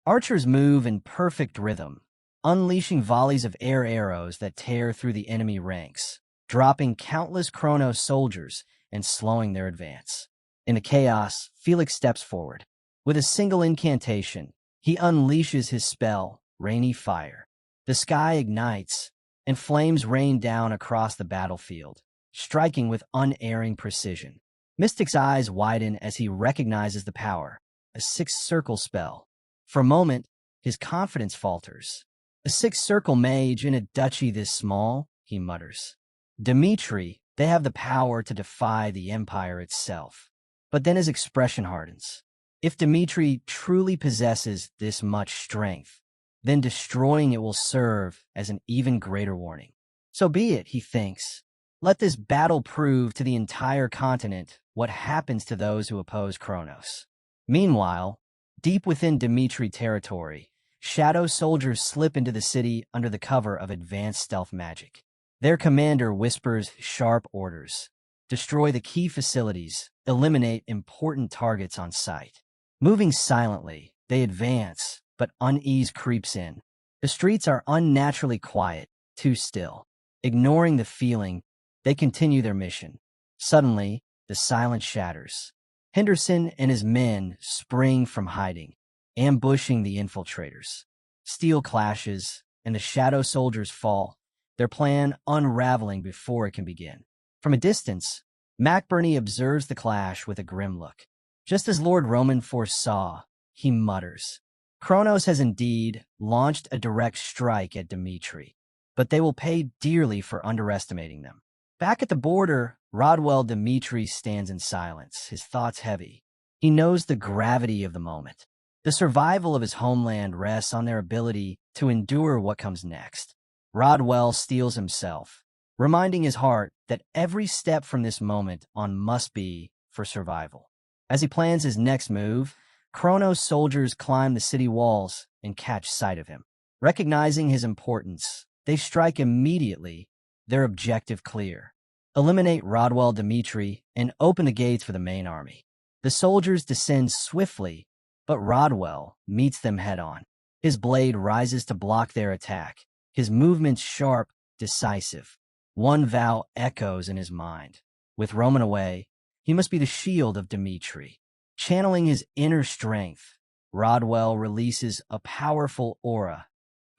Archers move in perfect rhythm, unleashing volleys of air arrows that tear through the enemy ranks, dropping countless Chronos soldiers and slowing their advance. In the chaos, Felix steps forward. With a single incantation, he unleashes his spell, Rainy Fire. The sky ignites, and flames rain down across the battlefield, striking with unerring precision. Mystic's eyes widen as he recognizes the power, a six-circle spell. For a moment, his confidence falters. A six-circle mage in a duchy this small, he mutters. Dmitri, they have the power to defy the Empire itself. But then his expression hardens. If Dmitri truly possesses this much strength, then destroying it will serve as an even greater warning. So be it, he thinks. Let this battle prove to the entire continent what happens to those who oppose Kronos. Meanwhile, deep within Dmitri territory, shadow soldiers slip into the city under the cover of advanced stealth magic. Their commander whispers sharp orders. Destroy the key facilities, eliminate important targets on sight. Moving silently, they advance, but unease creeps in. The streets are unnaturally quiet, too still. Ignoring the feeling, they continue their mission. Suddenly, the silence shatters. Henderson and his men spring from hiding, ambushing the infiltrators. Steel clashes, and the shadow soldiers fall, their plan unraveling before it can begin. From a distance, McBurney observes the clash with a grim look. Just as Lord Roman foresaw, he mutters, "Kronos has indeed launched a direct strike at Dmitri, but they will pay dearly for underestimating them." Back at the border, Rodwell Dmitri stands in silence, his thoughts heavy. He knows the gravity of the moment. The survival of his homeland rests on their ability to endure what comes next. Rodwell steels himself, reminding his heart that every step from this moment on must be for survival. As he plans his next move, Kronos soldiers climb the city walls and catch sight of him. Recognizing his importance, they strike immediately, their objective clear. Eliminate Rodwell Dmitri and open the gates for the main army. The soldiers descend swiftly, but Rodwell meets them head-on. His blade rises to block their attack, his movements sharp, decisive. One vow echoes in his mind. With Roman away, he must be the shield of Dmitri. Channeling his inner strength, Rodwell releases a powerful aura,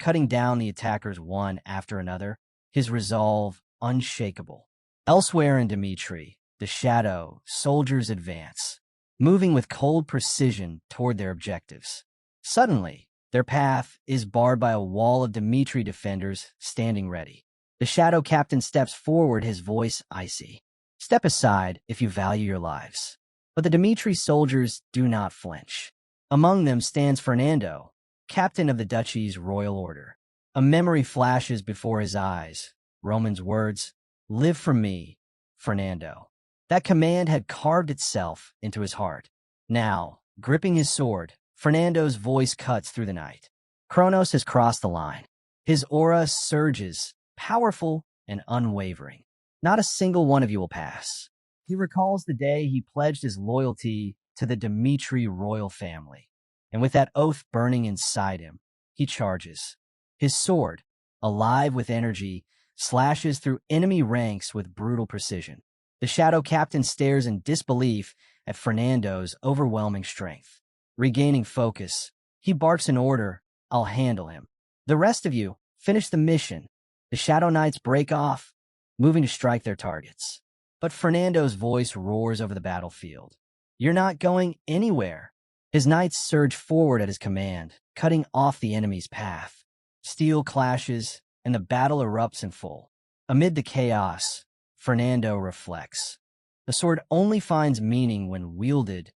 cutting down the attackers one after another, his resolve unshakable. Elsewhere in Dmitri, the shadow soldiers advance, moving with cold precision toward their objectives. Suddenly, their path is barred by a wall of Dmitri defenders standing ready. The shadow captain steps forward, his voice icy. "Step aside if you value your lives." But the Dmitri soldiers do not flinch. Among them stands Fernando, captain of the duchy's royal order. A memory flashes before his eyes. Roman's words, "Live for me, Fernando." That command had carved itself into his heart. Now, gripping his sword, Fernando's voice cuts through the night. Kronos has crossed the line. His aura surges, powerful and unwavering. Not a single one of you will pass. He recalls the day he pledged his loyalty to the Dmitri royal family. And with that oath burning inside him, he charges. His sword, alive with energy, slashes through enemy ranks with brutal precision. The shadow captain stares in disbelief at Fernando's overwhelming strength. Regaining focus, he barks an order, "I'll handle him. The rest of you, finish the mission." The shadow knights break off, moving to strike their targets. But Fernando's voice roars over the battlefield. "You're not going anywhere." His knights surge forward at his command, cutting off the enemy's path. Steel clashes, and the battle erupts in full. Amid the chaos, Fernando reflects. The sword only finds meaning when wielded,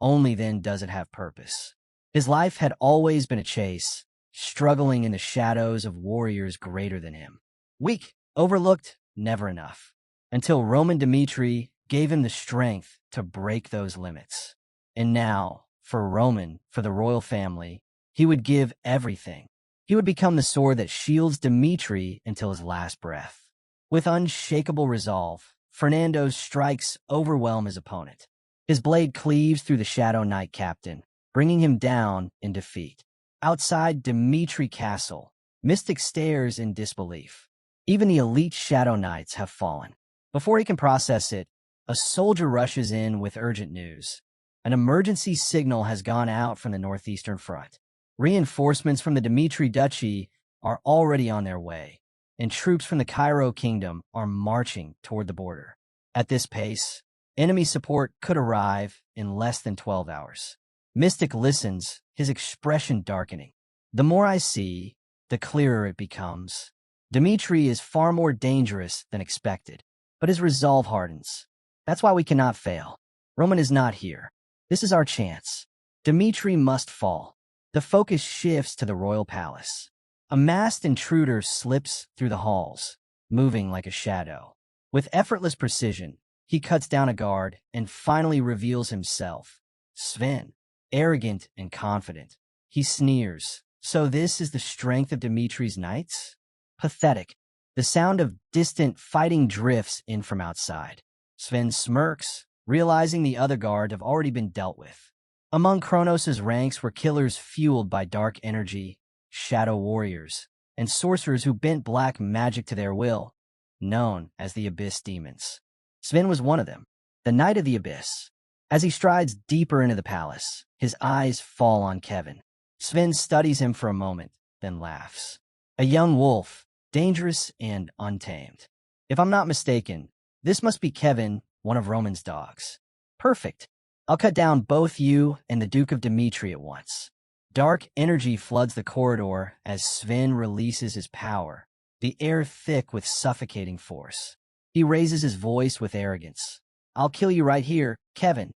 only then does it have purpose. His life had always been a chase, struggling in the shadows of warriors greater than him. Weak, overlooked, never enough. Until Roman Dmitri gave him the strength to break those limits. And now, for Roman, for the royal family, He would give everything. He would become the sword that shields Dmitri until his last breath. With unshakable resolve, Fernando's strikes overwhelm his opponent. His blade cleaves through the Shadow Knight captain, bringing him down in defeat. Outside Dmitri Castle, Mystic stares in disbelief. Even the elite Shadow Knights have fallen. Before he can process it, a soldier rushes in with urgent news. An emergency signal has gone out from the northeastern front. Reinforcements from the Dmitri Duchy are already on their way, and troops from the Cairo Kingdom are marching toward the border. At this pace, enemy support could arrive in less than 12 hours. Mystic listens, his expression darkening. The more I see, the clearer it becomes. Dmitri is far more dangerous than expected, but his resolve hardens. That's why we cannot fail. Roman is not here. This is our chance. Dmitri must fall. The focus shifts to the royal palace. A masked intruder slips through the halls, moving like a shadow. With effortless precision, he cuts down a guard and finally reveals himself. Sven, arrogant and confident. He sneers. So this is the strength of Dmitri's knights? Pathetic. The sound of distant fighting drifts in from outside. Sven smirks, realizing the other guard have already been dealt with. Among Kronos' ranks were killers fueled by dark energy, shadow warriors, and sorcerers who bent black magic to their will, known as the Abyss Demons. Sven was one of them, the Knight of the Abyss. As he strides deeper into the palace, his eyes fall on Kevin. Sven studies him for a moment, then laughs. A young wolf, dangerous and untamed. If I'm not mistaken, this must be Kevin, one of Roman's dogs. Perfect. I'll cut down both you and the Duke of Dmitri at once. Dark energy floods the corridor as Sven releases his power, the air thick with suffocating force. He raises his voice with arrogance. I'll kill you right here, Kevin.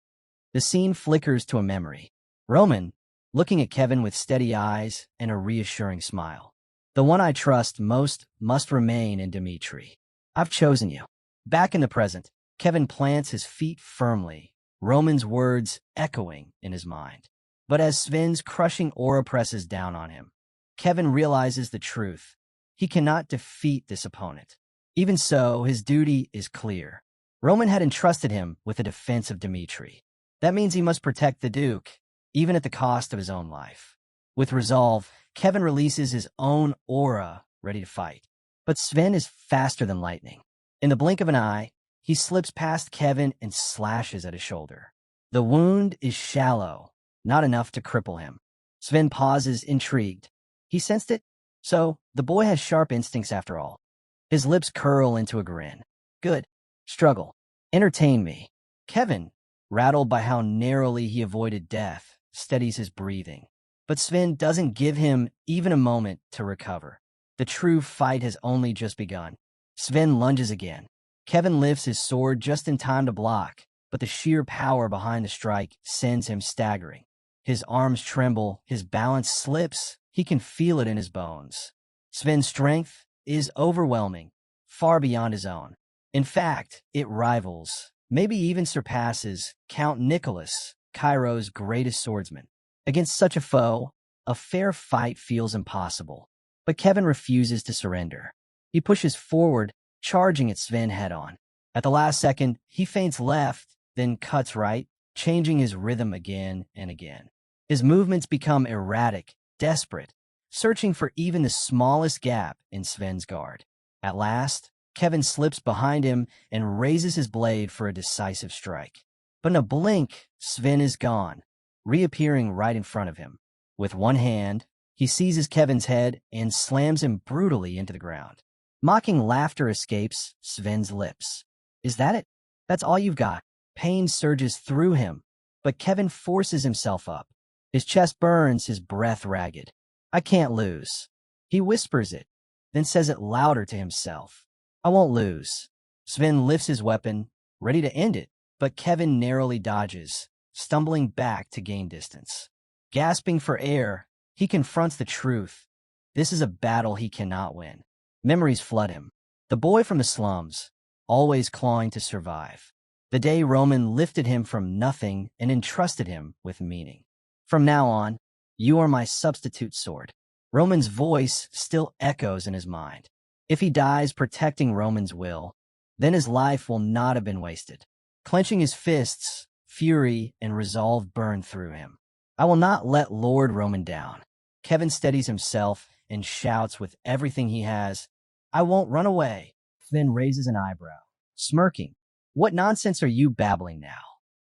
The scene flickers to a memory. Roman, looking at Kevin with steady eyes and a reassuring smile. The one I trust most must remain in Dmitri. I've chosen you. Back in the present, Kevin plants his feet firmly, Roman's words echoing in his mind. But as Sven's crushing aura presses down on him, Kevin realizes the truth. He cannot defeat this opponent. Even so, his duty is clear. Roman had entrusted him with the defense of Dmitri. That means he must protect the Duke, even at the cost of his own life. With resolve, Kevin releases his own aura, ready to fight. But Sven is faster than lightning. In the blink of an eye, he slips past Kevin and slashes at his shoulder. The wound is shallow, not enough to cripple him. Sven pauses, intrigued. He sensed it, so the boy has sharp instincts after all. His lips curl into a grin. Good. Struggle. Entertain me. Kevin, rattled by how narrowly he avoided death, steadies his breathing. But Sven doesn't give him even a moment to recover. The true fight has only just begun. Sven lunges again. Kevin lifts his sword just in time to block, but the sheer power behind the strike sends him staggering. His arms tremble, his balance slips, he can feel it in his bones. Sven's strength is overwhelming, far beyond his own. In fact, it rivals, maybe even surpasses, Count Nicholas, Cairo's greatest swordsman. Against such a foe, a fair fight feels impossible. But Kevin refuses to surrender. He pushes forward, charging at Sven head-on. At the last second, he feints left, then cuts right, changing his rhythm again and again. His movements become erratic, desperate, searching for even the smallest gap in Sven's guard. At last, Kevin slips behind him and raises his blade for a decisive strike. But in a blink, Sven is gone, reappearing right in front of him. With one hand, he seizes Kevin's head and slams him brutally into the ground. Mocking laughter escapes Sven's lips. Is that it? That's all you've got? Pain surges through him, but Kevin forces himself up. His chest burns, his breath ragged. I can't lose. He whispers it, then says it louder to himself. I won't lose. Sven lifts his weapon, ready to end it, but Kevin narrowly dodges, stumbling back to gain distance. Gasping for air, he confronts the truth. This is a battle he cannot win. Memories flood him. The boy from the slums, always clawing to survive. The day Roman lifted him from nothing and entrusted him with meaning. From now on, You are my substitute sword. Roman's voice still echoes in his mind. If he dies protecting Roman's will, then his life will not have been wasted. Clenching his fists, fury and resolve burn through him. I will not let Lord Roman down. Kevin steadies himself and shouts with everything he has, I won't run away. Then raises an eyebrow, smirking. What nonsense are you babbling now?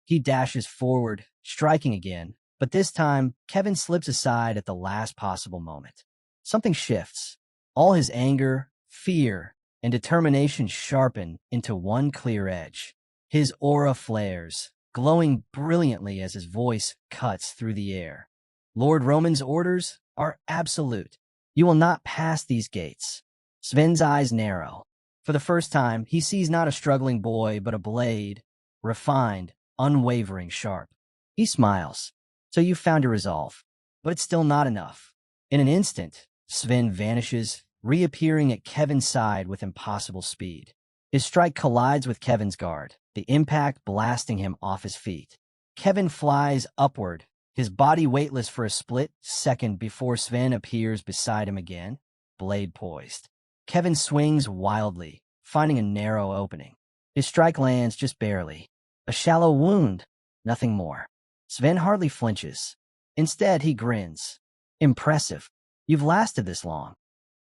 He dashes forward, striking again, but this time Kevin slips aside at the last possible moment. Something shifts. All his anger, fear, and determination sharpen into one clear edge. His aura flares, glowing brilliantly as his voice cuts through the air. Lord Roman's orders are absolute. You will not pass these gates. Sven's eyes narrow. For the first time, he sees not a struggling boy, but a blade, refined, unwavering, sharp. He smiles. So you found your resolve, but it's still not enough. In an instant, Sven vanishes, reappearing at Kevin's side with impossible speed. His strike collides with Kevin's guard, the impact blasting him off his feet. Kevin flies upward, his body weightless for a split second before Sven appears beside him again, blade poised. Kevin swings wildly, finding a narrow opening. His strike lands just barely. A shallow wound, nothing more. Sven hardly flinches. Instead, he grins. Impressive. You've lasted this long.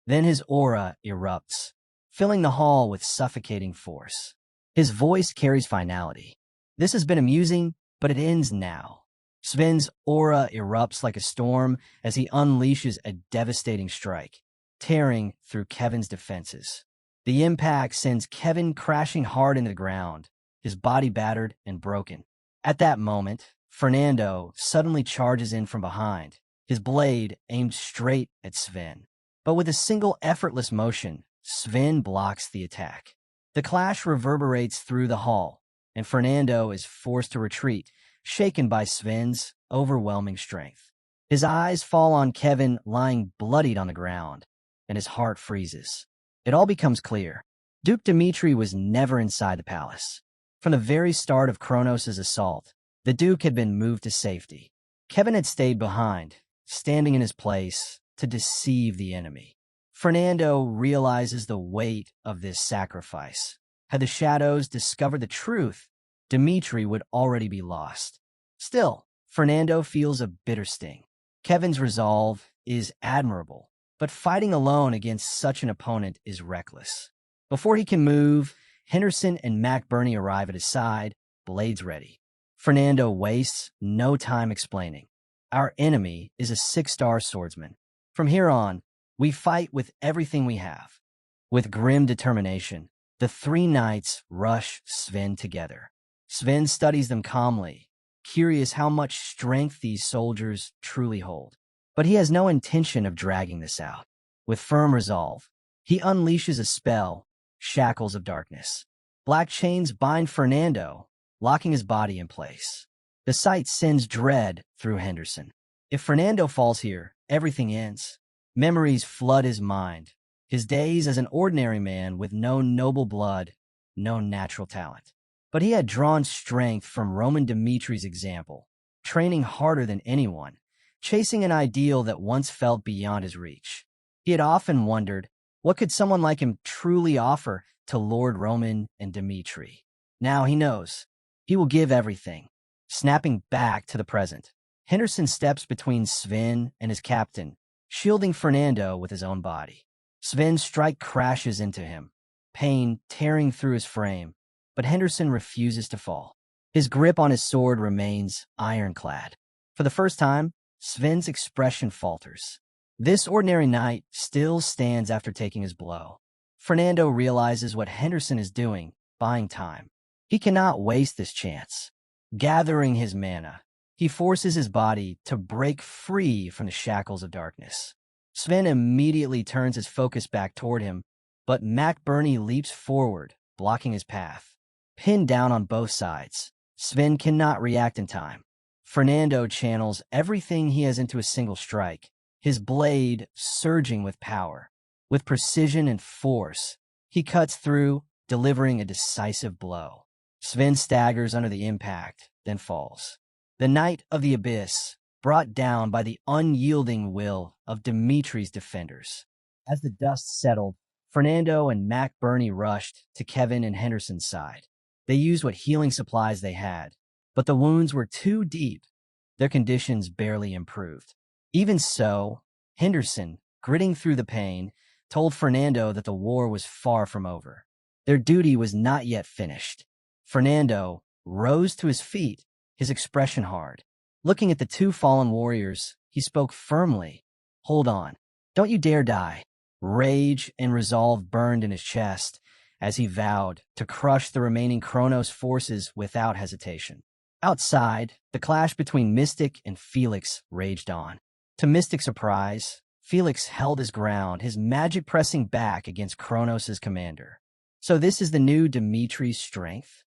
Then his aura erupts, filling the hall with suffocating force. His voice carries finality. This has been amusing, but it ends now. Sven's aura erupts like a storm as he unleashes a devastating strike, tearing through Kevin's defenses. The impact sends Kevin crashing hard into the ground, his body battered and broken. At that moment, Fernando suddenly charges in from behind, his blade aimed straight at Sven. But with a single effortless motion, Sven blocks the attack. The clash reverberates through the hall, and Fernando is forced to retreat, shaken by Sven's overwhelming strength. His eyes fall on Kevin lying bloodied on the ground, and his heart freezes. It all becomes clear. Duke Dmitri was never inside the palace. From the very start of Kronos' assault, the Duke had been moved to safety. Kevin had stayed behind, standing in his place to deceive the enemy. Fernando realizes the weight of this sacrifice. Had the shadows discovered the truth, Dmitri would already be lost. Still, Fernando feels a bitter sting. Kevin's resolve is admirable, but fighting alone against such an opponent is reckless. Before he can move, Henderson and McBurney arrive at his side, blades ready. Fernando wastes no time explaining. Our enemy is a 6-star swordsman. From here on, we fight with everything we have. With grim determination, the three knights rush Sven together. Sven studies them calmly, curious how much strength these soldiers truly hold. But he has no intention of dragging this out. With firm resolve, he unleashes a spell, Shackles of Darkness. Black chains bind Fernando, locking his body in place. The sight sends dread through Henderson. If Fernando falls here, everything ends. Memories flood his mind, his days as an ordinary man with no noble blood, no natural talent. But he had drawn strength from Roman Dimitri's example, training harder than anyone, chasing an ideal that once felt beyond his reach. He had often wondered, what could someone like him truly offer to Lord Roman and Dmitri? Now he knows. He will give everything. Snapping back to the present, Henderson steps between Sven and his captain, shielding Fernando with his own body. Sven's strike crashes into him, pain tearing through his frame, but Henderson refuses to fall. His grip on his sword remains ironclad. For the first time, Sven's expression falters. This ordinary knight still stands after taking his blow. Fernando realizes what Henderson is doing, buying time. He cannot waste this chance. Gathering his mana, he forces his body to break free from the shackles of darkness. Sven immediately turns his focus back toward him, but McBurney leaps forward, blocking his path. Pinned down on both sides, Sven cannot react in time. Fernando channels everything he has into a single strike, his blade surging with power. With precision and force, he cuts through, delivering a decisive blow. Sven staggers under the impact, then falls. The Knight of the Abyss brought down by the unyielding will of Dmitri's defenders. As the dust settled, Fernando and Mac Burney rushed to Kevin and Henderson's side. They used what healing supplies they had, but the wounds were too deep. Their conditions barely improved. Even so, Henderson, gritting through the pain, told Fernando that the war was far from over. Their duty was not yet finished. Fernando rose to his feet, his expression hard. Looking at the two fallen warriors, he spoke firmly. "Hold on. Don't you dare die." Rage and resolve burned in his chest as he vowed to crush the remaining Kronos forces without hesitation. Outside, the clash between Mystic and Felix raged on. To Mystic's surprise, Felix held his ground, his magic pressing back against Kronos' commander. So this is the new Dmitri's strength?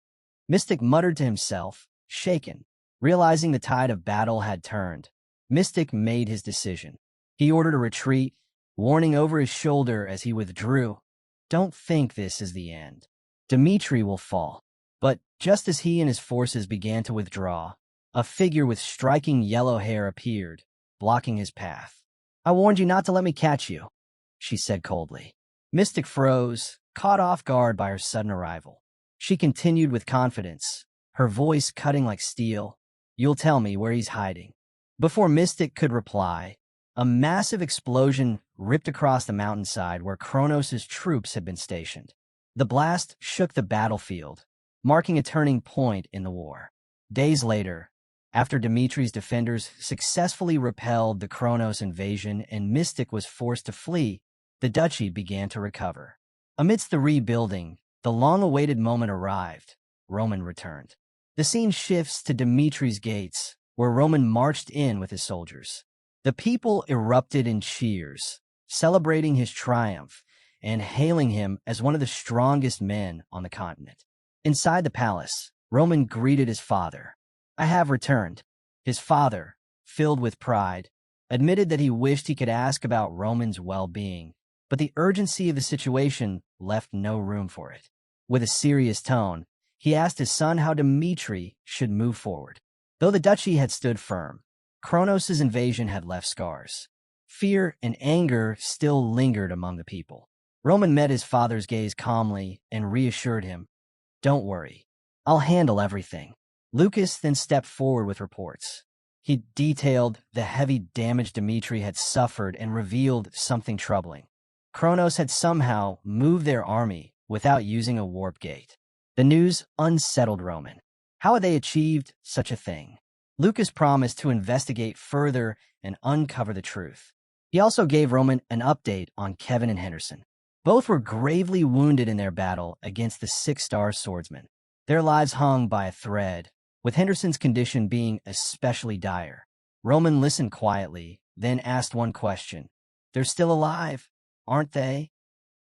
Mystic muttered to himself, shaken. Realizing the tide of battle had turned, Mystic made his decision. He ordered a retreat, warning over his shoulder as he withdrew, "Don't think this is the end. Dmitri will fall." But just as he and his forces began to withdraw, a figure with striking yellow hair appeared, blocking his path. "I warned you not to let me catch you," she said coldly. Mystic froze, caught off guard by her sudden arrival. She continued with confidence, her voice cutting like steel, "You'll tell me where he's hiding." Before Mystic could reply, a massive explosion ripped across the mountainside where Kronos' troops had been stationed. The blast shook the battlefield, marking a turning point in the war. Days later, after Dmitri's defenders successfully repelled the Kronos invasion and Mystic was forced to flee, the duchy began to recover. Amidst the rebuilding, the long-awaited moment arrived. Roman returned. The scene shifts to Dmitri's gates, where Roman marched in with his soldiers. The people erupted in cheers, celebrating his triumph and hailing him as one of the strongest men on the continent. Inside the palace, Roman greeted his father. "I have returned." His father, filled with pride, admitted that he wished he could ask about Roman's well-being, but the urgency of the situation left no room for it. With a serious tone, he asked his son how Dmitri should move forward. Though the duchy had stood firm, Kronos' invasion had left scars. Fear and anger still lingered among the people. Roman met his father's gaze calmly and reassured him, "Don't worry, I'll handle everything." Lucas then stepped forward with reports. He detailed the heavy damage Dmitri had suffered and revealed something troubling. Kronos had somehow moved their army without using a warp gate. The news unsettled Roman. How had they achieved such a thing? Lucas promised to investigate further and uncover the truth. He also gave Roman an update on Kevin and Henderson. Both were gravely wounded in their battle against the Six-Star Swordsman. Their lives hung by a thread, with Henderson's condition being especially dire. Roman listened quietly, then asked one question. "They're still alive, aren't they?"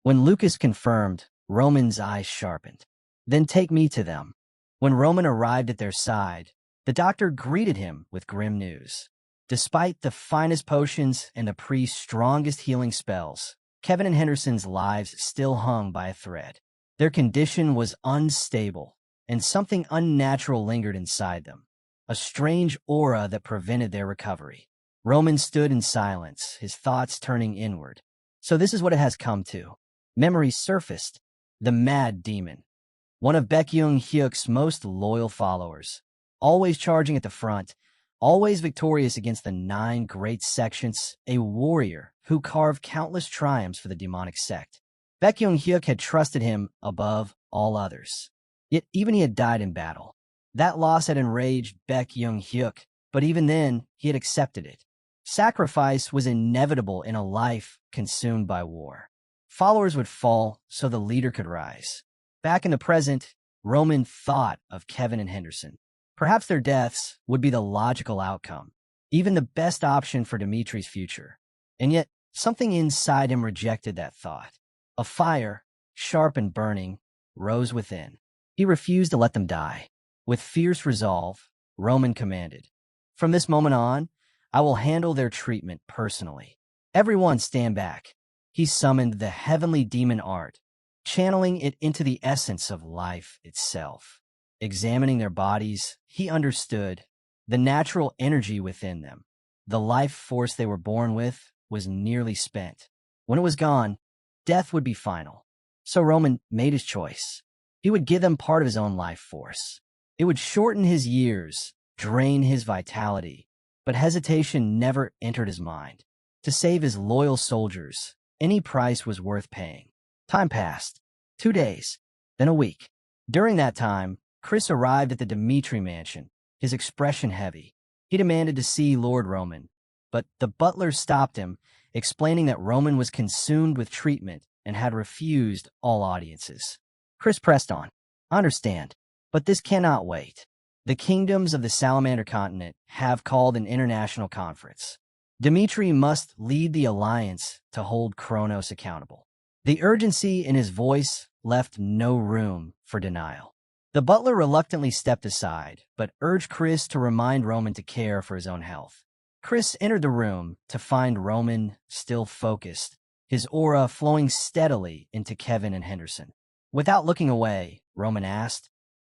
When Lucas confirmed, Roman's eyes sharpened. "Then take me to them." When Roman arrived at their side, the doctor greeted him with grim news. Despite the finest potions and the priest's strongest healing spells, Kevin and Henderson's lives still hung by a thread. Their condition was unstable, and something unnatural lingered inside them, a strange aura that prevented their recovery. Roman stood in silence, his thoughts turning inward. So this is what it has come to. Memories surfaced. The Mad Demon, one of Baekhyun-hyuk's most loyal followers, always charging at the front, always victorious against the 9 great sections, a warrior who carved countless triumphs for the demonic sect. Baekhyun-hyuk had trusted him above all others. Yet even he had died in battle. That loss had enraged Baekhyun-hyuk, but even then, he had accepted it. Sacrifice was inevitable in a life consumed by war. Followers would fall so the leader could rise. Back in the present, Roman thought of Kevin and Henderson. Perhaps their deaths would be the logical outcome, even the best option for Dmitri's future. And yet, something inside him rejected that thought. A fire, sharp and burning, rose within. He refused to let them die. With fierce resolve, Roman commanded, "From this moment on, I will handle their treatment personally. Everyone stand back." He summoned the heavenly demon art, channeling it into the essence of life itself. Examining their bodies, he understood the natural energy within them, The life force they were born with was nearly spent. When it was gone, death would be final. So Roman made his choice. He would give them part of his own life force. It would shorten his years, drain his vitality, but hesitation never entered his mind. To save his loyal soldiers, any price was worth paying. Time passed. 2 days, then a week. During that time, Chris arrived at the Dmitri mansion, his expression heavy. He demanded to see Lord Roman, but the butler stopped him, explaining that Roman was consumed with treatment and had refused all audiences. Chris pressed on. I understand, but this cannot wait. The kingdoms of the Salamander continent have called an international conference. Dmitri must lead the alliance to hold Kronos accountable. The urgency in his voice left no room for denial. The butler reluctantly stepped aside, but urged Chris to remind Roman to care for his own health. Chris entered the room to find Roman still focused, his aura flowing steadily into Kevin and Henderson. Without looking away, Roman asked,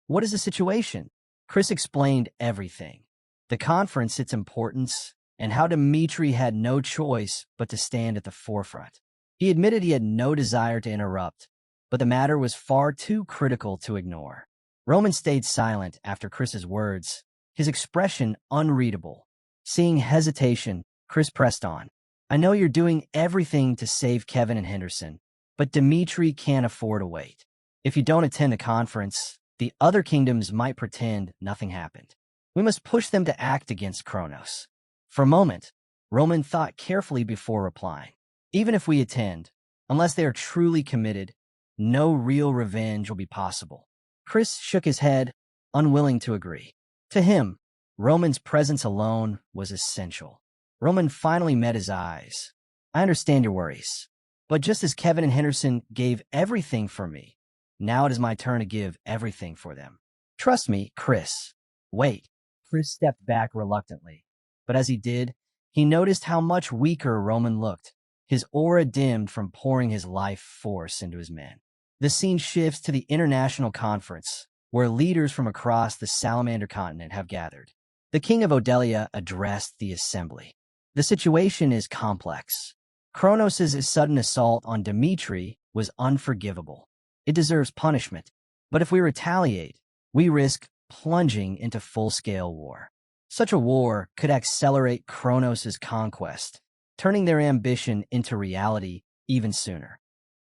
"What is the situation?" Chris explained everything. The conference, its importance, and how Dmitri had no choice but to stand at the forefront. He admitted he had no desire to interrupt, but the matter was far too critical to ignore. Roman stayed silent after Chris's words, his expression unreadable. Seeing hesitation, Chris pressed on. I know you're doing everything to save Kevin and Henderson, but Dmitri can't afford to wait. If you don't attend the conference, the other kingdoms might pretend nothing happened. We must push them to act against Kronos. For a moment, Roman thought carefully before replying. Even if we attend, unless they are truly committed, no real revenge will be possible. Chris shook his head, unwilling to agree. To him, Roman's presence alone was essential. Roman finally met his eyes. I understand your worries, but just as Kevin and Henderson gave everything for me, now it is my turn to give everything for them. Trust me, Chris. Wait. Chris stepped back reluctantly, but as he did, he noticed how much weaker Roman looked. His aura dimmed from pouring his life force into his men. The scene shifts to the international conference, where leaders from across the Salamander continent have gathered. The king of Odelia addressed the assembly. The situation is complex. Kronos' sudden assault on Dmitri was unforgivable. It deserves punishment, but if we retaliate, we risk plunging into full-scale war. Such a war could accelerate Kronos' conquest, turning their ambition into reality even sooner.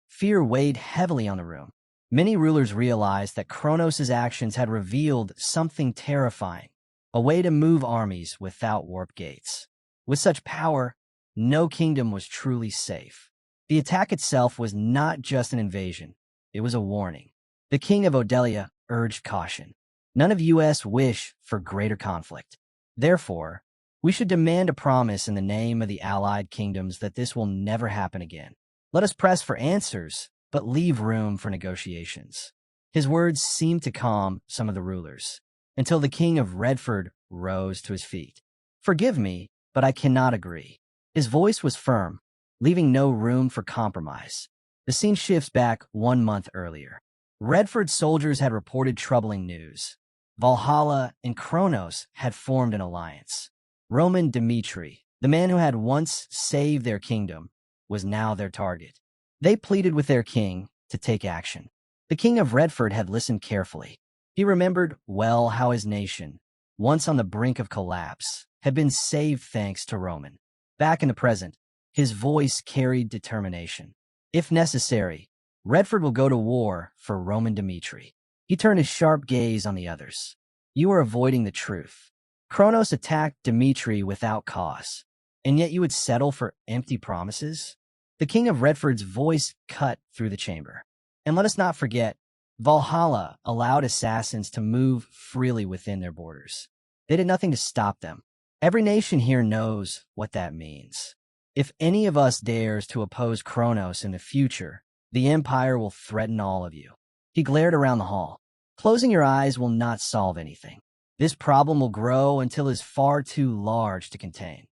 Fear weighed heavily on the room. Many rulers realized that Kronos' actions had revealed something terrifying, a way to move armies without warp gates. With such power, no kingdom was truly safe. The attack itself was not just an invasion, it was a warning. The king of Odelia urged caution. None of us wish for greater conflict. Therefore, we should demand a promise in the name of the allied kingdoms that this will never happen again. Let us press for answers, but leave room for negotiations. His words seemed to calm some of the rulers, until the king of Redford rose to his feet. Forgive me, but I cannot agree. His voice was firm, leaving no room for compromise. The scene shifts back 1 month earlier. Redford's soldiers had reported troubling news. Valhalla and Kronos had formed an alliance. Roman Dmitri, the man who had once saved their kingdom, was now their target. They pleaded with their king to take action. The king of Redford had listened carefully. He remembered well how his nation, once on the brink of collapse, had been saved thanks to Roman. Back in the present, his voice carried determination. If necessary, Redford will go to war for Roman Dmitri. He turned his sharp gaze on the others. You are avoiding the truth. Kronos attacked Dmitri without cause, and yet you would settle for empty promises? The king of Redford's voice cut through the chamber. And let us not forget, Valhalla allowed assassins to move freely within their borders. They did nothing to stop them. Every nation here knows what that means. If any of us dares to oppose Kronos in the future, the Empire will threaten all of you. He glared around the hall. Closing your eyes will not solve anything. This problem will grow until it is far too large to contain.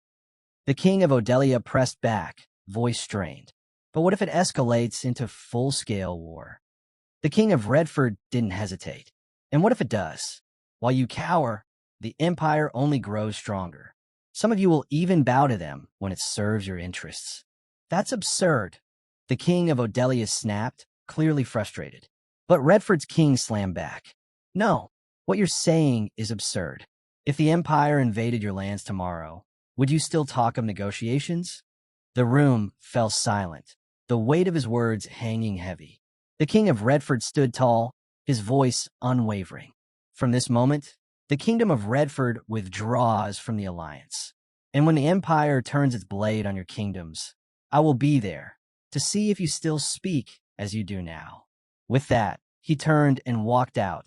The king of Odelia pressed back, voice strained. But what if it escalates into full-scale war? The king of Redford didn't hesitate. And what if it does? While you cower, the Empire only grows stronger. Some of you will even bow to them when it serves your interests. That's absurd. The king of Odelia snapped, clearly frustrated. But Redford's king slammed back. No, what you're saying is absurd. If the Empire invaded your lands tomorrow, would you still talk of negotiations? The room fell silent, the weight of his words hanging heavy. The king of Redford stood tall, his voice unwavering. From this moment, the kingdom of Redford withdraws from the alliance. And when the Empire turns its blade on your kingdoms, I will be there to see if you still speak as you do now. With that, he turned and walked out,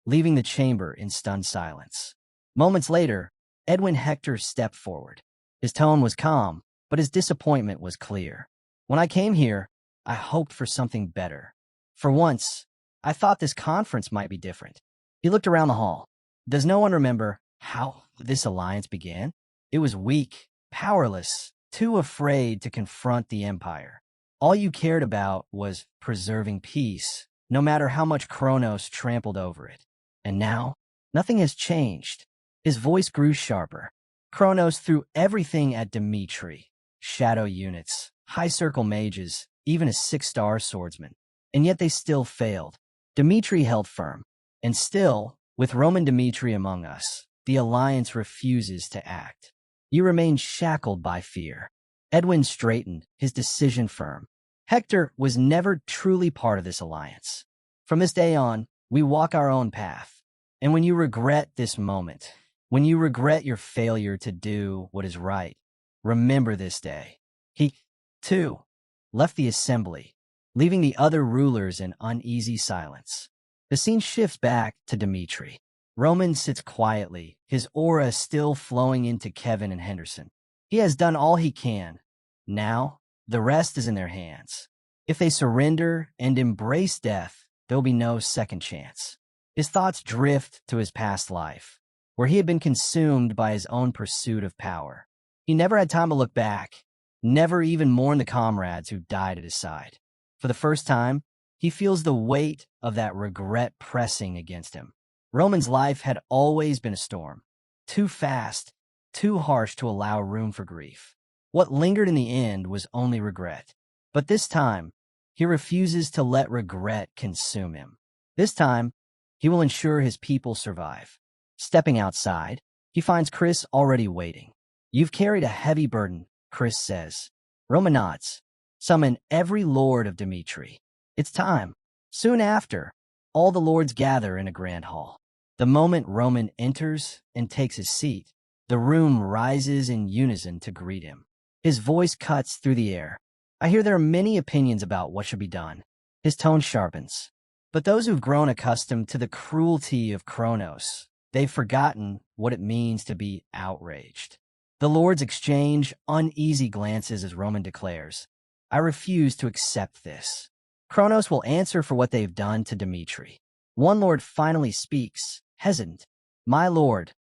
leaving the chamber in stunned silence. Moments later, Edwin Hector stepped forward. His tone was calm, but his disappointment was clear. When I came here, I hoped for something better. For once, I thought this conference might be different. He looked around the hall. Does no one remember how this alliance began? It was weak, powerless, too afraid to confront the Empire. All you cared about was preserving peace, no matter how much Kronos trampled over it. And now, nothing has changed. His voice grew sharper. Kronos threw everything at Dmitri. Shadow units, high-circle mages, even a 6-star swordsman. And yet they still failed. Dmitri held firm. And still, with Roman Dmitri among us, the alliance refuses to act. You remain shackled by fear. Edwin straightened, his decision firm. Hector was never truly part of this alliance. From this day on, we walk our own path. And when you regret this moment, when you regret your failure to do what is right, remember this day. He, too, left the assembly, leaving the other rulers in uneasy silence. The scene shifts back to Dmitri. Roman sits quietly, his aura still flowing into Kevin and Henderson. He has done all he can. Now, the rest is in their hands. If they surrender and embrace death, there'll be no second chance. His thoughts drift to his past life, where he had been consumed by his own pursuit of power. He never had time to look back, never even mourn the comrades who died at his side. For the first time, he feels the weight of that regret pressing against him. Roman's life had always been a storm, too fast, too harsh to allow room for grief. What lingered in the end was only regret. But this time, he refuses to let regret consume him. This time, he will ensure his people survive. Stepping outside, he finds Chris already waiting. You've carried a heavy burden, Chris says. Roman nods. Summon every lord of Dmitri. It's time. Soon after, all the lords gather in a grand hall. The moment Roman enters and takes his seat, the room rises in unison to greet him. His voice cuts through the air. I hear there are many opinions about what should be done. His tone sharpens. But those who've grown accustomed to the cruelty of Kronos, they've forgotten what it means to be outraged. The lords exchange uneasy glances as Roman declares, I refuse to accept this. Kronos will answer for what they've done to Dmitri. One lord finally speaks, hesitant. My lord,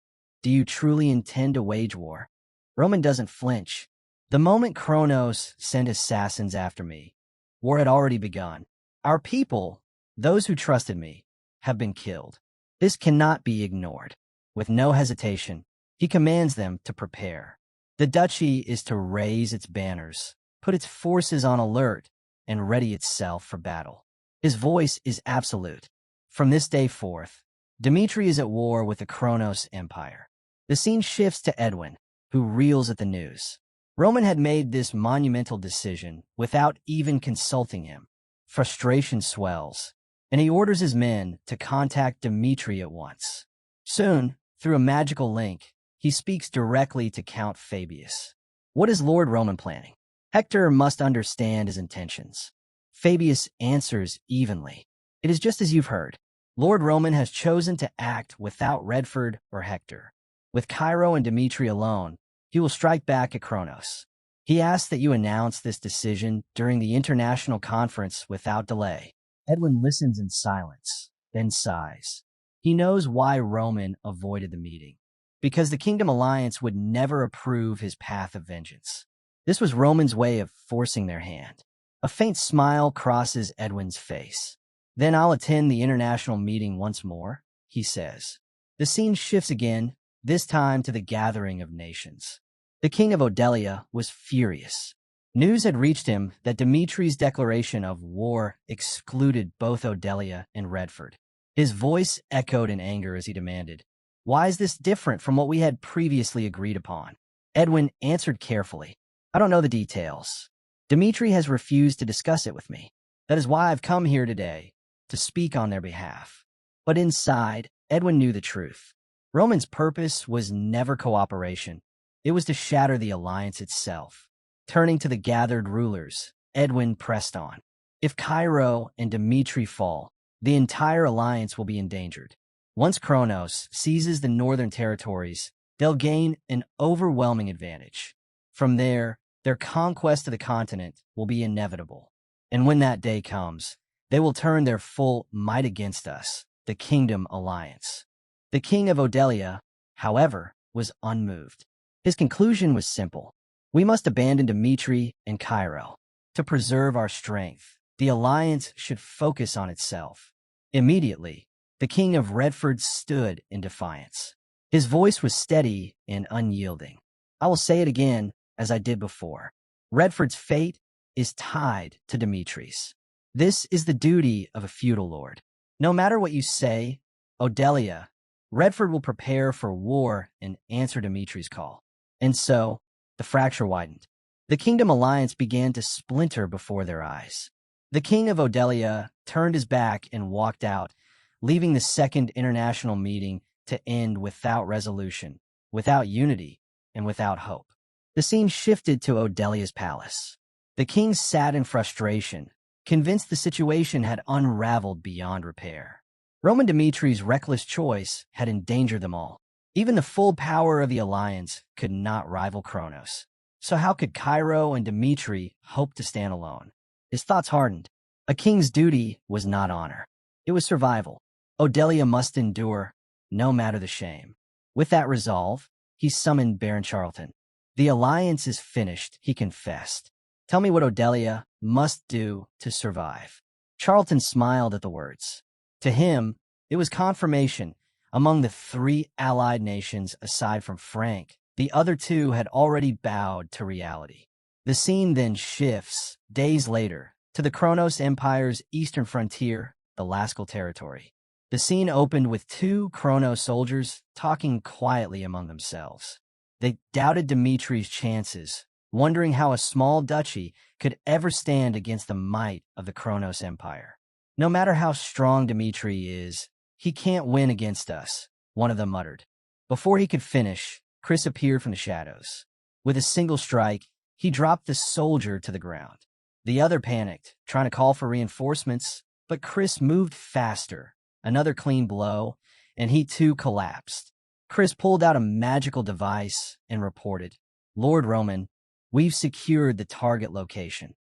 do you truly intend to wage war? Roman doesn't flinch. The moment Kronos sent assassins after me, war had already begun. Our people, those who trusted me, have been killed. This cannot be ignored. With no hesitation, he commands them to prepare. The duchy is to raise its banners, put its forces on alert, and ready itself for battle. His voice is absolute. From this day forth, Dmitri is at war with the Kronos Empire. The scene shifts to Edwin, who reels at the news. Roman had made this monumental decision without even consulting him. Frustration swells, and he orders his men to contact Dmitri at once. Soon, through a magical link, he speaks directly to Count Fabius. What is Lord Roman planning? Hector must understand his intentions. Fabius answers evenly. It is just as you've heard. Lord Roman has chosen to act without Redford or Hector. With Cairo and Dmitri alone, he will strike back at Kronos. He asks that you announce this decision during the international conference without delay. Edwin listens in silence, then sighs. He knows why Roman avoided the meeting. Because the Kingdom Alliance would never approve his path of vengeance. This was Roman's way of forcing their hand. A faint smile crosses Edwin's face. Then I'll attend the international meeting once more, he says. The scene shifts again, this time to the gathering of nations. The king of Odelia was furious. News had reached him that Dmitri's declaration of war excluded both Odelia and Redford. His voice echoed in anger as he demanded, "Why is this different from what we had previously agreed upon?" Edwin answered carefully, "I don't know the details. Dmitri has refused to discuss it with me. That is why I've come here today, to speak on their behalf." But inside, Edwin knew the truth. Roman's purpose was never cooperation. It was to shatter the alliance itself. Turning to the gathered rulers, Edwin pressed on. If Cairo and Dmitri fall, the entire alliance will be endangered. Once Kronos seizes the northern territories, they'll gain an overwhelming advantage. From there, their conquest of the continent will be inevitable. And when that day comes, they will turn their full might against us, the Kingdom Alliance. The king of Odelia, however, was unmoved. His conclusion was simple. We must abandon Dmitri and Cairo. To preserve our strength, the alliance should focus on itself. Immediately, the king of Redford stood in defiance. His voice was steady and unyielding. "I will say it again, as I did before. Redford's fate is tied to Dmitri's. This is the duty of a feudal lord. No matter what you say, Odelia, Redford will prepare for war and answer Dmitri's call." And so, the fracture widened. The Kingdom Alliance began to splinter before their eyes. The king of Odelia turned his back and walked out, leaving the Second International Meeting to end without resolution, without unity, and without hope. The scene shifted to Odelia's palace. The king sat in frustration, convinced the situation had unraveled beyond repair. Roman Dmitri's reckless choice had endangered them all. Even the full power of the alliance could not rival Kronos. So how could Cairo and Dmitri hope to stand alone? His thoughts hardened. A king's duty was not honor. It was survival. Odelia must endure, no matter the shame. With that resolve, he summoned Baron Charlton. "The alliance is finished," he confessed. "Tell me what Odelia must do to survive." Charlton smiled at the words. To him, it was confirmation. Among the three allied nations, aside from Frank, the other two had already bowed to reality. The scene then shifts, days later, to the Kronos Empire's eastern frontier, the Laskal territory. The scene opened with two Kronos soldiers talking quietly among themselves. They doubted Dmitri's chances, wondering how a small duchy could ever stand against the might of the Kronos Empire. "No matter how strong Dmitri is, he can't win against us," one of them muttered. Before he could finish, Chris appeared from the shadows. With a single strike, he dropped the soldier to the ground. The other panicked, trying to call for reinforcements, but Chris moved faster. Another clean blow, and he too collapsed. Chris pulled out a magical device and reported, "Lord Roman, we've secured the target location."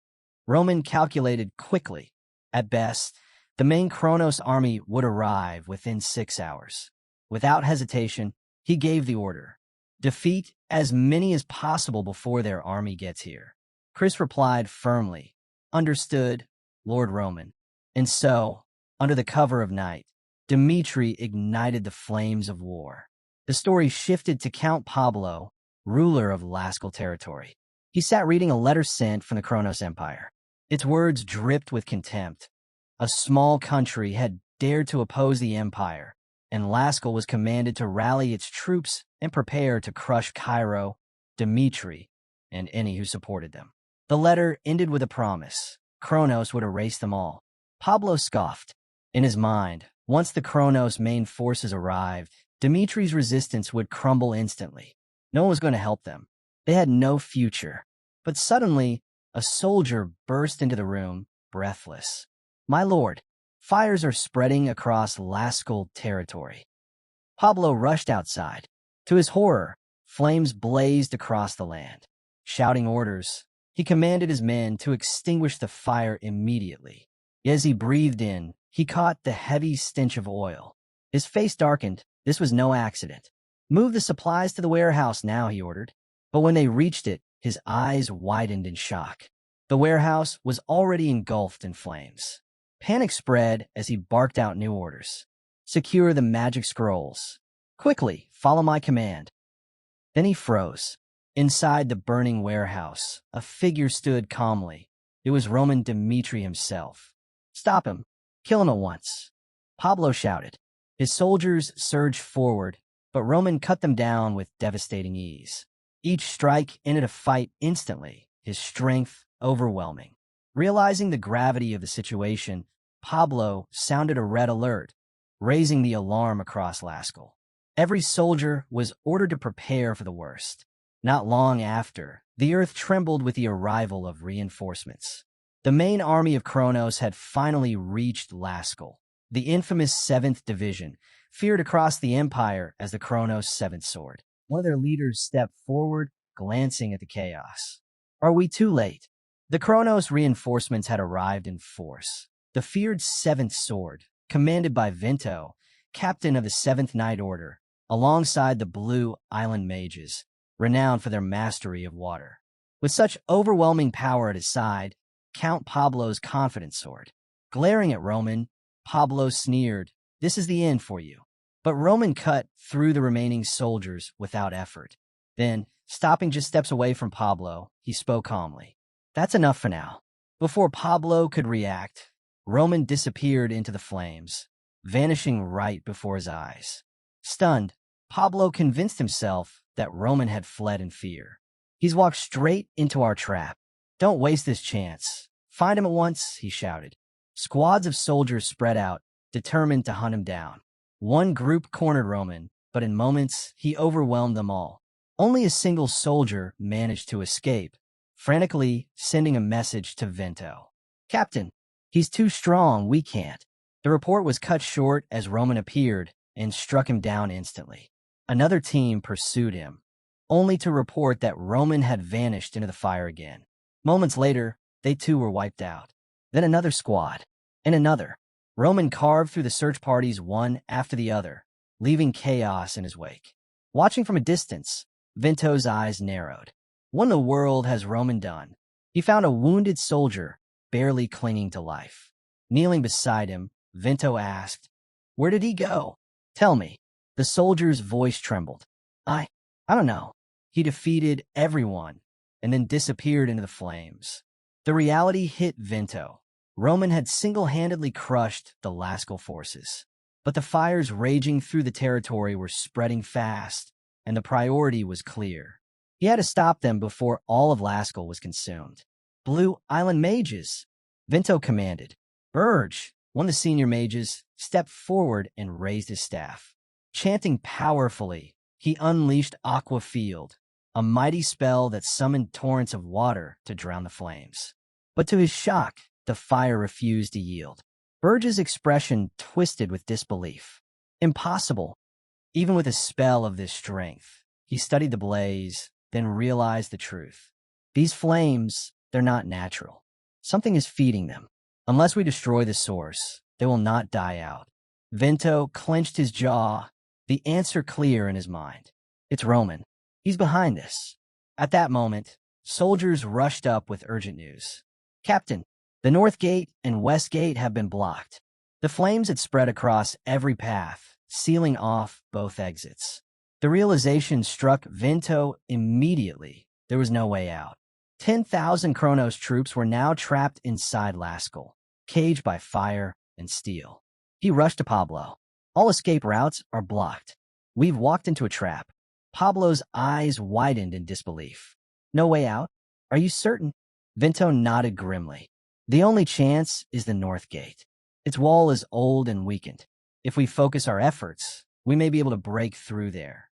Roman calculated quickly. At best, the main Kronos army would arrive within 6 hours. Without hesitation, he gave the order. "Defeat as many as possible before their army gets here." Chris replied firmly, "Understood, Lord Roman." And so, under the cover of night, Dmitri ignited the flames of war. The story shifted to Count Pablo, ruler of Laskal territory. He sat reading a letter sent from the Kronos Empire. Its words dripped with contempt. A small country had dared to oppose the empire, and Laskal was commanded to rally its troops and prepare to crush Cairo, Dmitri, and any who supported them. The letter ended with a promise. Kronos would erase them all. Pablo scoffed. In his mind, once the Kronos main forces arrived, Dmitri's resistance would crumble instantly. No one was going to help them. They had no future. But suddenly, a soldier burst into the room, breathless. "My lord, fires are spreading across Laskal territory." Pablo rushed outside. To his horror, flames blazed across the land. Shouting orders, he commanded his men to extinguish the fire immediately. As he breathed in, he caught the heavy stench of oil. His face darkened. This was no accident. "Move the supplies to the warehouse now," he ordered. But when they reached it, his eyes widened in shock. The warehouse was already engulfed in flames. Panic spread as he barked out new orders. "Secure the magic scrolls. Quickly, follow my command." Then he froze. Inside the burning warehouse, a figure stood calmly. It was Roman Dmitri himself. "Stop him! Kill him at once!" Pablo shouted. His soldiers surged forward, but Roman cut them down with devastating ease. Each strike ended a fight instantly, his strength overwhelming. Realizing the gravity of the situation, Pablo sounded a red alert, raising the alarm across Lascaux. Every soldier was ordered to prepare for the worst. Not long after, the earth trembled with the arrival of reinforcements. The main army of Kronos had finally reached Lascaux. The infamous 7th Division feared across the empire as the Kronos 7th Sword. One of their leaders stepped forward, glancing at the chaos. "Are we too late?" The Kronos reinforcements had arrived in force. The feared 7th Sword, commanded by Vinto, captain of the 7th Knight Order, alongside the Blue Island Mages, renowned for their mastery of water. With such overwhelming power at his side, Count Pablo's confident sword. Glaring at Roman, Pablo sneered, "This is the end for you." But Roman cut through the remaining soldiers without effort. Then, stopping just steps away from Pablo, he spoke calmly. "That's enough for now." Before Pablo could react, Roman disappeared into the flames, vanishing right before his eyes. Stunned, Pablo convinced himself that Roman had fled in fear. "He's walked straight into our trap. Don't waste this chance. Find him at once," he shouted. Squads of soldiers spread out, determined to hunt him down. One group cornered Roman, but in moments he overwhelmed them all. Only a single soldier managed to escape, frantically sending a message to Vinto. "Captain, he's too strong, we can't." The report was cut short as Roman appeared and struck him down instantly. Another team pursued him, only to report that Roman had vanished into the fire again. Moments later, they too were wiped out. Then another squad, and another. Roman carved through the search parties one after the other, leaving chaos in his wake. Watching from a distance, Vinto's eyes narrowed. What in the world has Roman done? He found a wounded soldier, barely clinging to life. Kneeling beside him, Vinto asked, "Where did he go? Tell me." The soldier's voice trembled. I don't know. He defeated everyone and then disappeared into the flames." The reality hit Vinto. Roman had single-handedly crushed the Lascaux forces. But the fires raging through the territory were spreading fast, and the priority was clear. He had to stop them before all of Lascaux was consumed. "Blue Island Mages," Vinto commanded. Burge, one of the senior mages, stepped forward and raised his staff. Chanting powerfully, he unleashed Aqua Field, a mighty spell that summoned torrents of water to drown the flames. But to his shock, the fire refused to yield. Burge's expression twisted with disbelief. Impossible. Even with a spell of this strength, he studied the blaze, then realized the truth. These flames, they're not natural. Something is feeding them. Unless we destroy the source, they will not die out. Vinto clenched his jaw, the answer clear in his mind. It's Roman. He's behind this. At that moment, soldiers rushed up with urgent news. "Captain, the North Gate and West Gate have been blocked." The flames had spread across every path, sealing off both exits. The realization struck Vinto immediately. There was no way out. 10,000 Kronos troops were now trapped inside Lascaux, caged by fire and steel. He rushed to Pablo. "All escape routes are blocked. We've walked into a trap." Pablo's eyes widened in disbelief. "No way out? Are you certain?" Vinto nodded grimly. "The only chance is the North Gate. Its wall is old and weakened. If we focus our efforts, we may be able to break through there."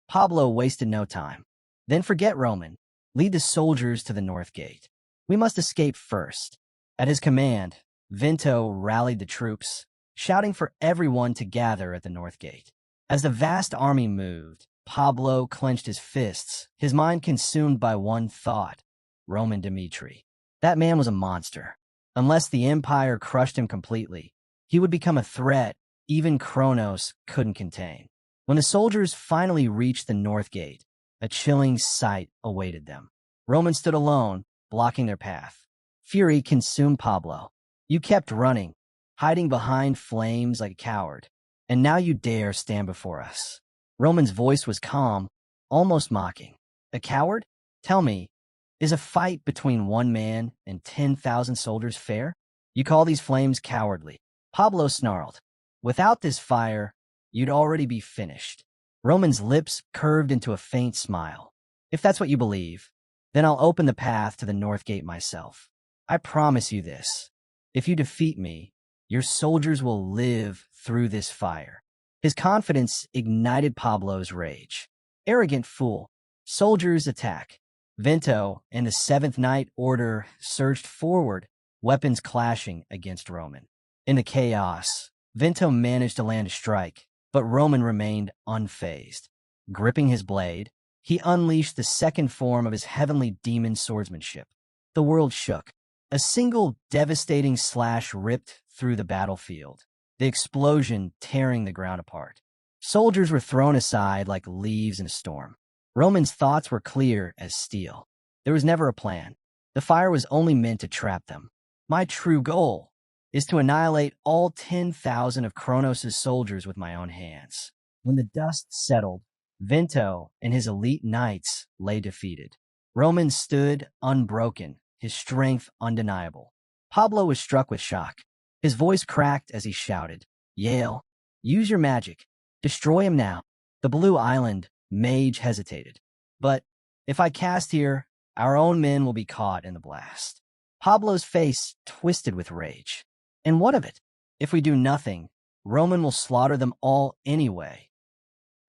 Pablo wasted no time. "Then forget Roman. Lead the soldiers to the North Gate. We must escape first." At his command, Vinto rallied the troops, shouting for everyone to gather at the North Gate. As the vast army moved, Pablo clenched his fists, his mind consumed by one thought: Roman Dmitri. That man was a monster. Unless the Empire crushed him completely, he would become a threat even Kronos couldn't contain. When the soldiers finally reached the North Gate, a chilling sight awaited them. Roman stood alone, blocking their path. Fury consumed Pablo. "You kept running, hiding behind flames like a coward, and now you dare stand before us." Roman's voice was calm, almost mocking. A coward? Tell me, is a fight between one man and 10,000 soldiers fair? You call these flames cowardly. Pablo snarled. Without this fire, you'd already be finished. Roman's lips curved into a faint smile. If that's what you believe, then I'll open the path to the North Gate myself. I promise you this. If you defeat me, your soldiers will live through this fire. His confidence ignited Pablo's rage. Arrogant fool. Soldiers attack. Vento and the Seventh Night Order surged forward, weapons clashing against Roman. In the chaos, Vento managed to land a strike, but Roman remained unfazed. Gripping his blade, he unleashed the second form of his heavenly demon swordsmanship. The world shook. A single devastating slash ripped through the battlefield, the explosion tearing the ground apart. Soldiers were thrown aside like leaves in a storm. Roman's thoughts were clear as steel. There was never a plan. The fire was only meant to trap them. My true goal is to annihilate all 10,000 of Kronos' soldiers with my own hands. When the dust settled, Vento and his elite knights lay defeated. Roman stood unbroken, his strength undeniable. Pablo was struck with shock. His voice cracked as he shouted, "Yale, use your magic. Destroy him now." The Blue Island mage hesitated. "But if I cast here, our own men will be caught in the blast." Pablo's face twisted with rage. "And what of it? If we do nothing, Roman will slaughter them all anyway."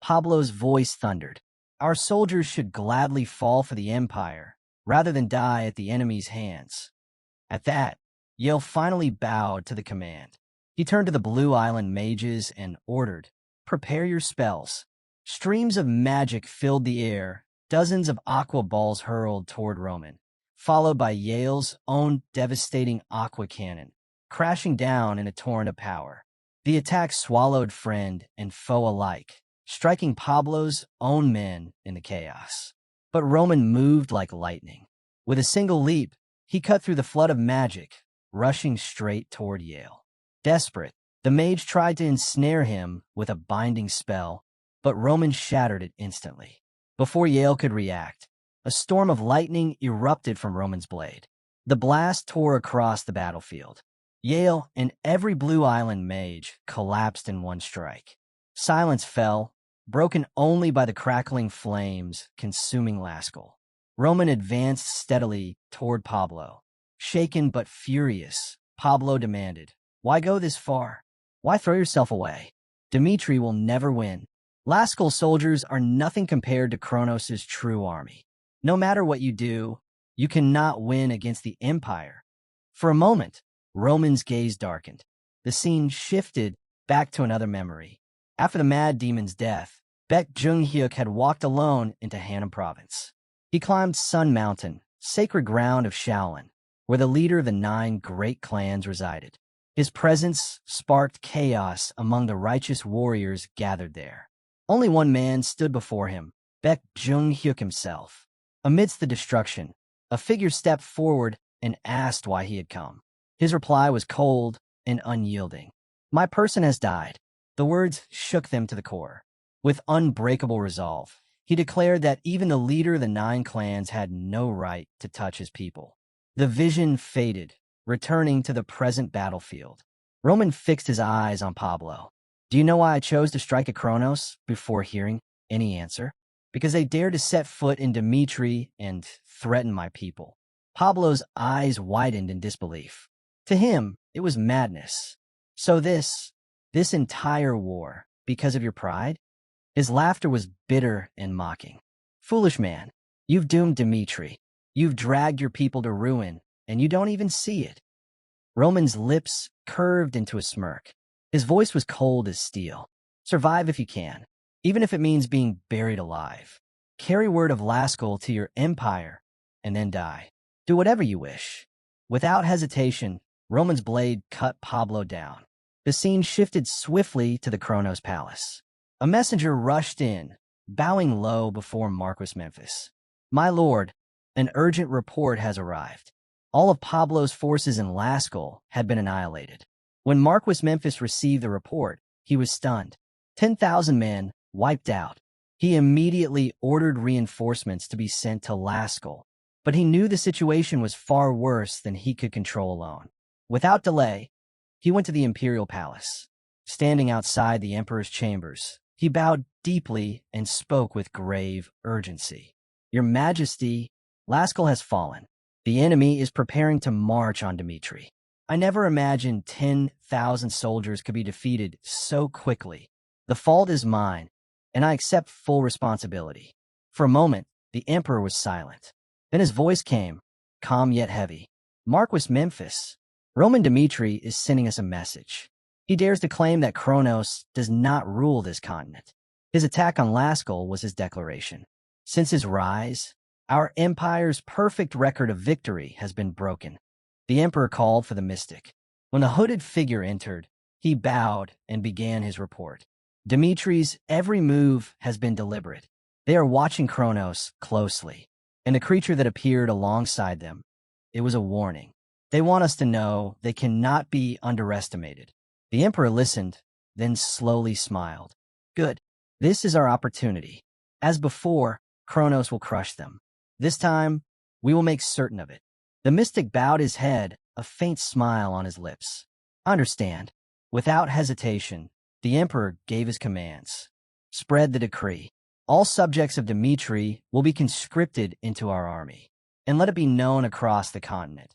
Pablo's voice thundered. "Our soldiers should gladly fall for the Empire, rather than die at the enemy's hands." At that, Yale finally bowed to the command. He turned to the Blue Island mages and ordered, "Prepare your spells." Streams of magic filled the air, dozens of aqua balls hurled toward Roman, followed by Yale's own devastating aqua cannon, crashing down in a torrent of power. The attack swallowed friend and foe alike, striking Pablo's own men in the chaos. But Roman moved like lightning. With a single leap, he cut through the flood of magic, rushing straight toward Yale. Desperate, the mage tried to ensnare him with a binding spell, but Roman shattered it instantly. Before Yale could react, a storm of lightning erupted from Roman's blade. The blast tore across the battlefield. Yale and every Blue Island mage collapsed in one strike. Silence fell, broken only by the crackling flames consuming Lascaux. Roman advanced steadily toward Pablo. Shaken but furious, Pablo demanded, "Why go this far? Why throw yourself away? Dmitri will never win. Lascaux soldiers are nothing compared to Kronos' true army. No matter what you do, you cannot win against the Empire." For a moment, Roman's gaze darkened. The scene shifted back to another memory. After the Mad Demon's death, Baek Jung-hyuk had walked alone into Hanam Province. He climbed Sun Mountain, sacred ground of Shaolin, where the leader of the 9 great clans resided. His presence sparked chaos among the righteous warriors gathered there. Only one man stood before him, Baek Jung-hyuk himself. Amidst the destruction, a figure stepped forward and asked why he had come. His reply was cold and unyielding. "My person has died." The words shook them to the core. With unbreakable resolve, he declared that even the leader of the 9 clans had no right to touch his people. The vision faded, returning to the present battlefield. Roman fixed his eyes on Pablo. "Do you know why I chose to strike at Kronos before hearing any answer? Because they dared to set foot in Dmitri and threaten my people." Pablo's eyes widened in disbelief. To him, it was madness. "So this entire war, because of your pride?" His laughter was bitter and mocking. "Foolish man, you've doomed Dmitri. You've dragged your people to ruin, and you don't even see it." Roman's lips curved into a smirk. His voice was cold as steel. "Survive if you can, even if it means being buried alive. Carry word of Lascaux to your empire, and then die. Do whatever you wish." Without hesitation, Roman's blade cut Pablo down. The scene shifted swiftly to the Kronos Palace. A messenger rushed in, bowing low before Marquis Memphis. "My lord, an urgent report has arrived." All of Pablo's forces in Lascaux had been annihilated. When Marquis Memphis received the report, he was stunned. 10,000 men wiped out. He immediately ordered reinforcements to be sent to Laskell, but he knew the situation was far worse than he could control alone. Without delay, he went to the imperial palace. Standing outside the emperor's chambers, he bowed deeply and spoke with grave urgency. Your Majesty, Laskell has fallen. The enemy is preparing to march on Dmitri. I never imagined 10,000 soldiers could be defeated so quickly. The fault is mine, and I accept full responsibility. For a moment, the emperor was silent. Then his voice came, calm yet heavy. Marquis Memphis, Roman Dmitri is sending us a message. He dares to claim that Kronos does not rule this continent. His attack on Laskell was his declaration. Since his rise, our empire's perfect record of victory has been broken. The emperor called for the mystic. When the hooded figure entered, he bowed and began his report. Dmitri's every move has been deliberate. They are watching Kronos closely, and the creature that appeared alongside them, it was a warning. They want us to know they cannot be underestimated. The emperor listened, then slowly smiled. Good. This is our opportunity. As before, Kronos will crush them. This time, we will make certain of it. The mystic bowed his head, a faint smile on his lips. Understand. Without hesitation, the emperor gave his commands. Spread the decree. All subjects of Dmitri will be conscripted into our army, and let it be known across the continent.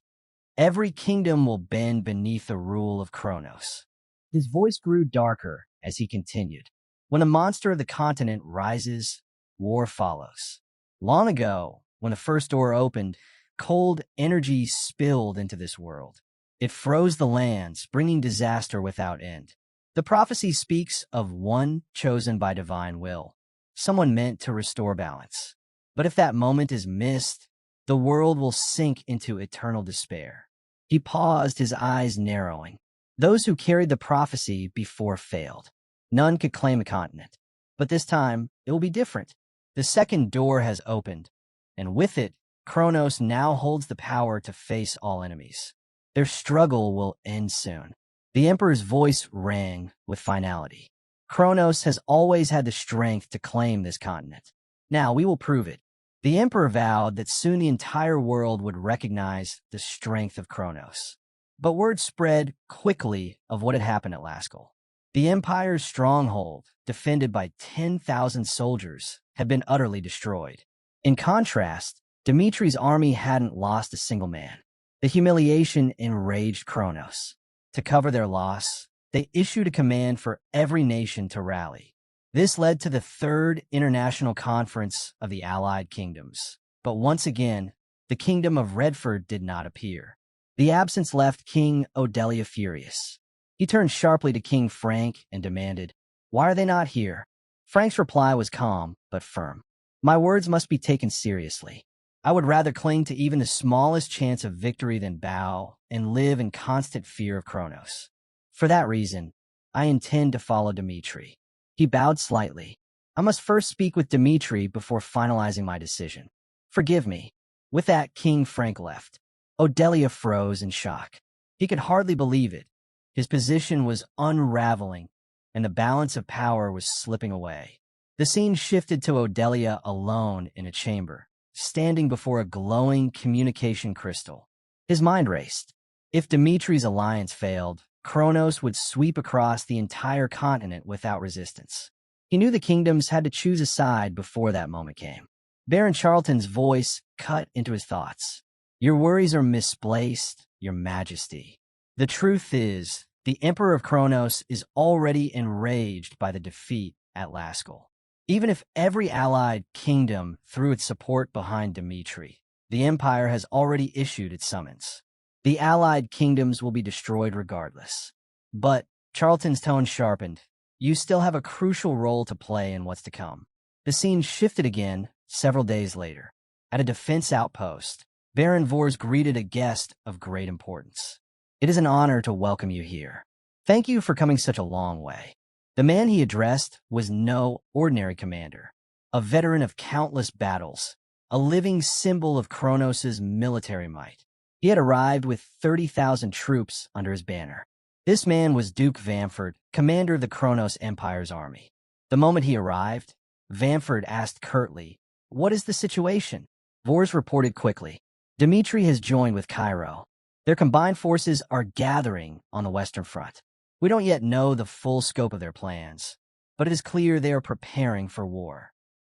Every kingdom will bend beneath the rule of Kronos. His voice grew darker as he continued. When a monster of the continent rises, war follows. Long ago, when the first door opened, cold energy spilled into this world. It froze the lands, bringing disaster without end. The prophecy speaks of one chosen by divine will, someone meant to restore balance. But if that moment is missed, the world will sink into eternal despair. He paused, his eyes narrowing. Those who carried the prophecy before failed. None could claim a continent. But this time, it will be different. The second door has opened, and with it, Kronos now holds the power to face all enemies. Their struggle will end soon. The emperor's voice rang with finality. Kronos has always had the strength to claim this continent. Now we will prove it. The emperor vowed that soon the entire world would recognize the strength of Kronos. But word spread quickly of what had happened at Laskell. The empire's stronghold, defended by 10,000 soldiers, had been utterly destroyed. In contrast, Dmitri's army hadn't lost a single man. The humiliation enraged Kronos. To cover their loss, they issued a command for every nation to rally. This led to the Third International Conference of the Allied Kingdoms. But once again, the Kingdom of Redford did not appear. The absence left King Odelia furious. He turned sharply to King Frank and demanded, "Why are they not here?" Frank's reply was calm but firm. "My words must be taken seriously. I would rather cling to even the smallest chance of victory than bow and live in constant fear of Kronos. For that reason, I intend to follow Dmitri." He bowed slightly. "I must first speak with Dmitri before finalizing my decision. Forgive me." With that, King Frank left. Odelia froze in shock. He could hardly believe it. His position was unraveling, and the balance of power was slipping away. The scene shifted to Odelia alone in a chamber, standing before a glowing communication crystal. His mind raced. If Dmitri's alliance failed, Kronos would sweep across the entire continent without resistance. He knew the kingdoms had to choose a side before that moment came. Baron Charlton's voice cut into his thoughts. "Your worries are misplaced, Your Majesty. The truth is, the Emperor of Kronos is already enraged by the defeat at Laskell. Even if every allied kingdom threw its support behind Dmitri, the Empire has already issued its summons. The allied kingdoms will be destroyed regardless. But," Charlton's tone sharpened, "you still have a crucial role to play in what's to come." The scene shifted again several days later. At a defense outpost, Baron Vors greeted a guest of great importance. "It is an honor to welcome you here. Thank you for coming such a long way." The man he addressed was no ordinary commander, a veteran of countless battles, a living symbol of Kronos' military might. He had arrived with 30,000 troops under his banner. This man was Duke Vamford, commander of the Kronos Empire's army. The moment he arrived, Vanford asked curtly, "What is the situation?" Vors reported quickly. "Dmitri has joined with Cairo. Their combined forces are gathering on the Western Front. We don't yet know the full scope of their plans, but it is clear they are preparing for war."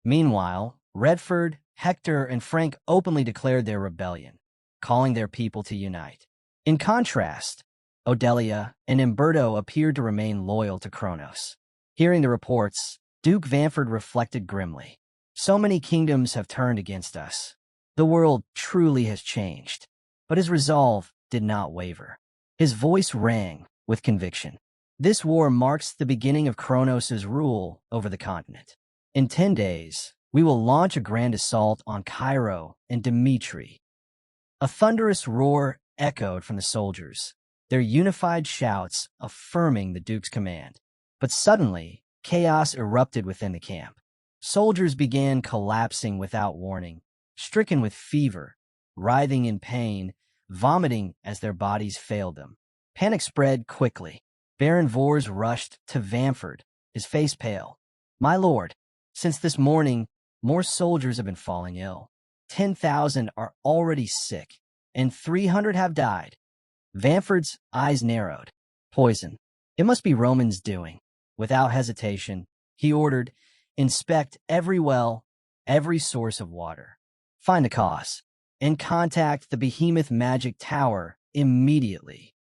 Meanwhile, Redford, Hector, and Frank openly declared their rebellion, calling their people to unite. In contrast, Odelia and Umberto appeared to remain loyal to Kronos. Hearing the reports, Duke Vanford reflected grimly. "So many kingdoms have turned against us. The world truly has changed." But his resolve did not waver. His voice rang with conviction. "This war marks the beginning of Kronos' rule over the continent. In 10 days, we will launch a grand assault on Cairo and Dmitri." A thunderous roar echoed from the soldiers, their unified shouts affirming the Duke's command. But suddenly, chaos erupted within the camp. Soldiers began collapsing without warning, stricken with fever, writhing in pain, vomiting as their bodies failed them. Panic spread quickly. Baron Vors rushed to Vanford, his face pale. "My lord, since this morning, more soldiers have been falling ill. 10,000 are already sick, and 300 have died." Vanford's eyes narrowed. "Poison. It must be Roman's doing." Without hesitation, he ordered, "Inspect every well, every source of water. Find the cause, and contact the Behemoth Magic Tower immediately."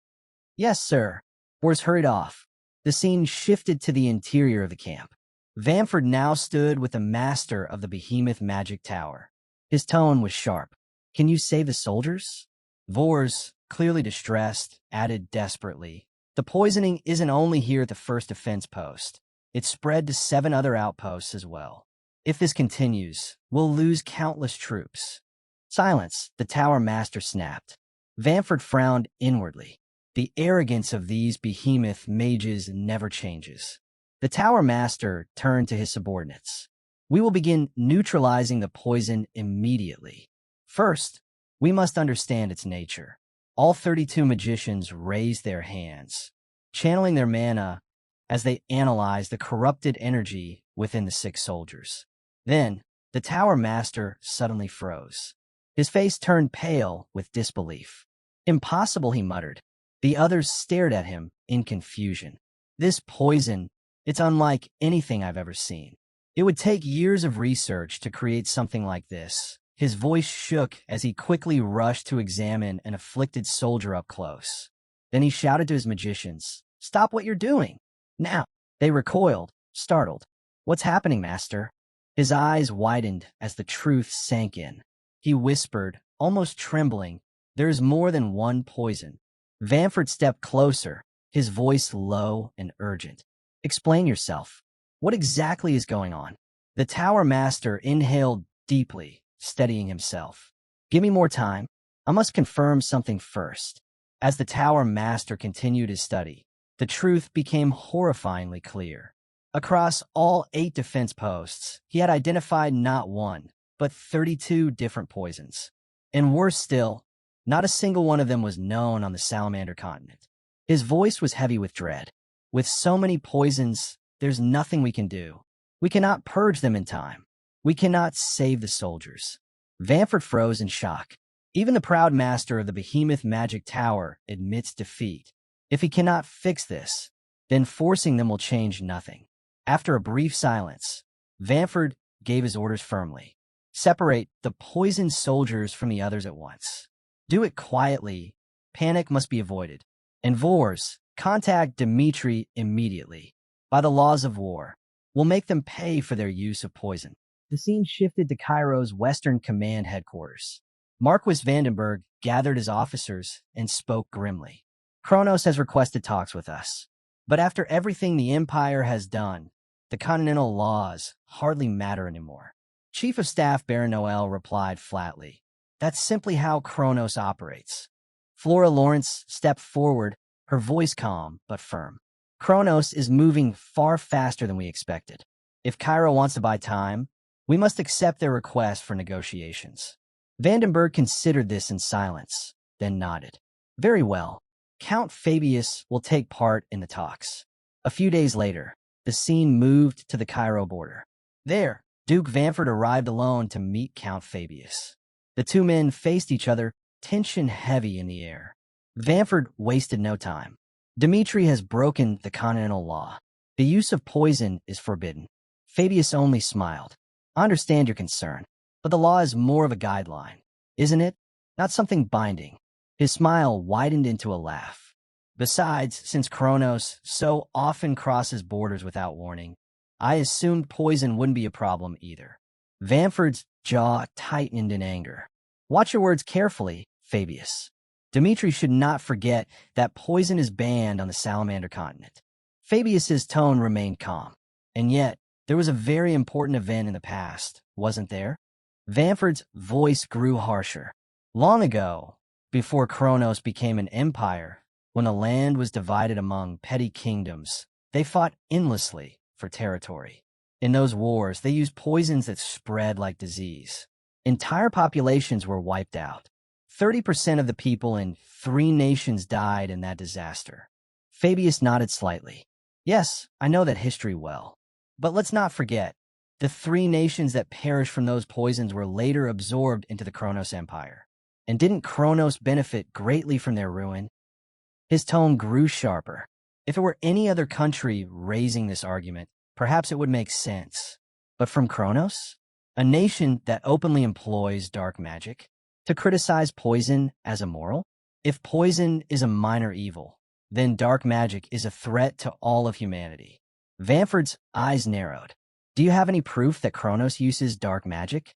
"Yes, sir." Vors hurried off. The scene shifted to the interior of the camp. Vanford now stood with the master of the Behemoth Magic Tower. His tone was sharp. "Can you save the soldiers?" Vors, clearly distressed, added desperately, "The poisoning isn't only here at the first defense post. It's spread to 7 other outposts as well. If this continues, we'll lose countless troops." "Silence," the tower master snapped. Vanford frowned inwardly. The arrogance of these behemoth mages never changes. The tower master turned to his subordinates. "We will begin neutralizing the poison immediately. First, we must understand its nature." All 32 magicians raised their hands, channeling their mana as they analyzed the corrupted energy within the 6 soldiers. Then, the tower master suddenly froze. His face turned pale with disbelief. "Impossible," he muttered. The others stared at him in confusion. "This poison, it's unlike anything I've ever seen. It would take years of research to create something like this." His voice shook as he quickly rushed to examine an afflicted soldier up close. Then he shouted to his magicians, "Stop what you're doing! Now!" They recoiled, startled. "What's happening, master?" His eyes widened as the truth sank in. He whispered, almost trembling, "There is more than one poison." Vanford stepped closer, his voice low and urgent. "Explain yourself. What exactly is going on?" The tower master inhaled deeply, steadying himself. "Give me more time. I must confirm something first." As the tower master continued his study, the truth became horrifyingly clear. Across all 8 defense posts, he had identified not one, but 32 different poisons. And worse still, not a single one of them was known on the Salamander continent. His voice was heavy with dread. "With so many poisons, there's nothing we can do. We cannot purge them in time. We cannot save the soldiers." Vanford froze in shock. Even the proud master of the Behemoth Magic Tower admits defeat. If he cannot fix this, then forcing them will change nothing. After a brief silence, Vanford gave his orders firmly. "Separate the poisoned soldiers from the others at once. Do it quietly. Panic must be avoided. And Vors, contact Dmitri immediately. By the laws of war, we'll make them pay for their use of poison." The scene shifted to Cairo's Western Command headquarters. Marquis Vandenberg gathered his officers and spoke grimly. "Kronos has requested talks with us. But after everything the Empire has done, the continental laws hardly matter anymore." Chief of Staff Baron Noel replied flatly, "That's simply how Kronos operates." Flora Lawrence stepped forward, her voice calm but firm. "Kronos is moving far faster than we expected. If Cairo wants to buy time, we must accept their request for negotiations." Vandenberg considered this in silence, then nodded. "Very well. Count Fabius will take part in the talks." A few days later, the scene moved to the Cairo border. There, Duke Vanford arrived alone to meet Count Fabius. The two men faced each other, tension heavy in the air. Vanford wasted no time. Dmitri has broken the continental law. The use of poison is forbidden. Fabius only smiled. I understand your concern, but the law is more of a guideline, isn't it? Not something binding. His smile widened into a laugh. Besides, since Kronos so often crosses borders without warning, I assumed poison wouldn't be a problem either. Vanford's jaw tightened in anger. Watch your words carefully, Fabius. Dmitri should not forget that poison is banned on the Salamander continent. Fabius's tone remained calm. And yet, there was a very important event in the past, wasn't there? Vanford's voice grew harsher. Long ago, before Kronos became an empire, when the land was divided among petty kingdoms, they fought endlessly for territory. In those wars, they used poisons that spread like disease. Entire populations were wiped out. 30% of the people in 3 nations died in that disaster. Fabius nodded slightly. Yes, I know that history well. But let's not forget, the 3 nations that perished from those poisons were later absorbed into the Kronos Empire. And didn't Kronos benefit greatly from their ruin? His tone grew sharper. If it were any other country raising this argument, perhaps it would make sense. But from Kronos? A nation that openly employs dark magic? To criticize poison as immoral? If poison is a minor evil, then dark magic is a threat to all of humanity. Vanford's eyes narrowed. Do you have any proof that Kronos uses dark magic?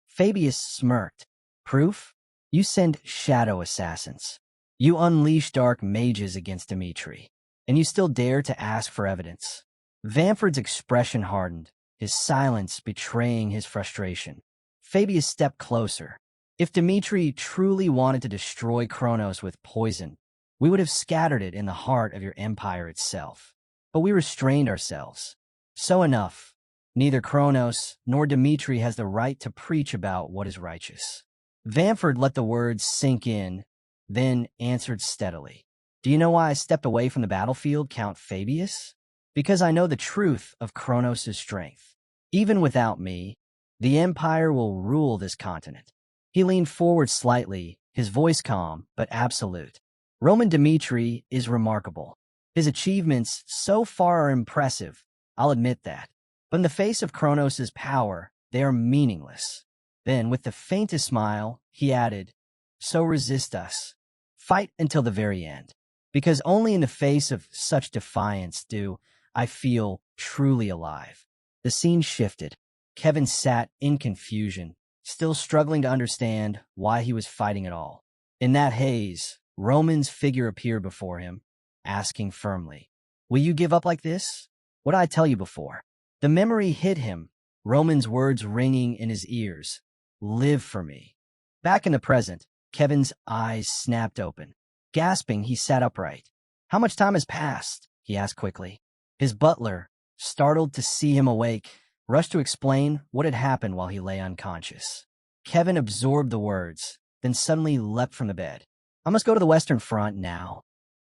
Fabius smirked. Proof? You send shadow assassins. You unleash dark mages against Dmitri, and you still dare to ask for evidence. Vanford's expression hardened, his silence betraying his frustration. Fabius stepped closer. If Dmitri truly wanted to destroy Kronos with poison, we would have scattered it in the heart of your empire itself. But we restrained ourselves. So enough. Neither Kronos nor Dmitri has the right to preach about what is righteous. Vanford let the words sink in, then answered steadily. Do you know why I stepped away from the battlefield, Count Fabius? Because I know the truth of Kronos' strength. Even without me, the Empire will rule this continent. He leaned forward slightly, his voice calm but absolute. Roman Dmitri is remarkable. His achievements so far are impressive, I'll admit that. But in the face of Kronos' power, they are meaningless. Then, with the faintest smile, he added, So resist us. Fight until the very end. Because only in the face of such defiance do I feel truly alive. The scene shifted. Kevin sat in confusion, still struggling to understand why he was fighting at all. In that haze, Roman's figure appeared before him, asking firmly, Will you give up like this? What did I tell you before? The memory hit him, Roman's words ringing in his ears. Live for me. Back in the present, Kevin's eyes snapped open. Gasping, he sat upright. How much time has passed? He asked quickly. His butler, startled to see him awake, rushed to explain what had happened while he lay unconscious. Kevin absorbed the words, then suddenly leapt from the bed. I must go to the Western Front now.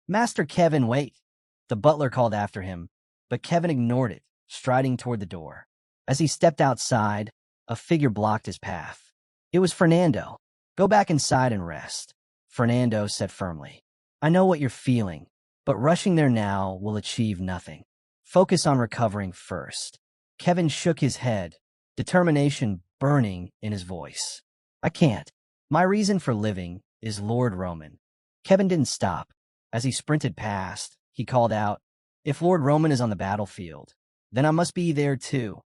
Master Kevin, wait. The butler called after him, but Kevin ignored it, striding toward the door. As he stepped outside, a figure blocked his path. It was Fernando. Go back inside and rest, Fernando said firmly. I know what you're feeling, but rushing there now will achieve nothing. Focus on recovering first. Kevin shook his head, determination burning in his voice. I can't. My reason for living is Lord Roman. Kevin didn't stop. As he sprinted past, he called out, If Lord Roman is on the battlefield, then I must be there too.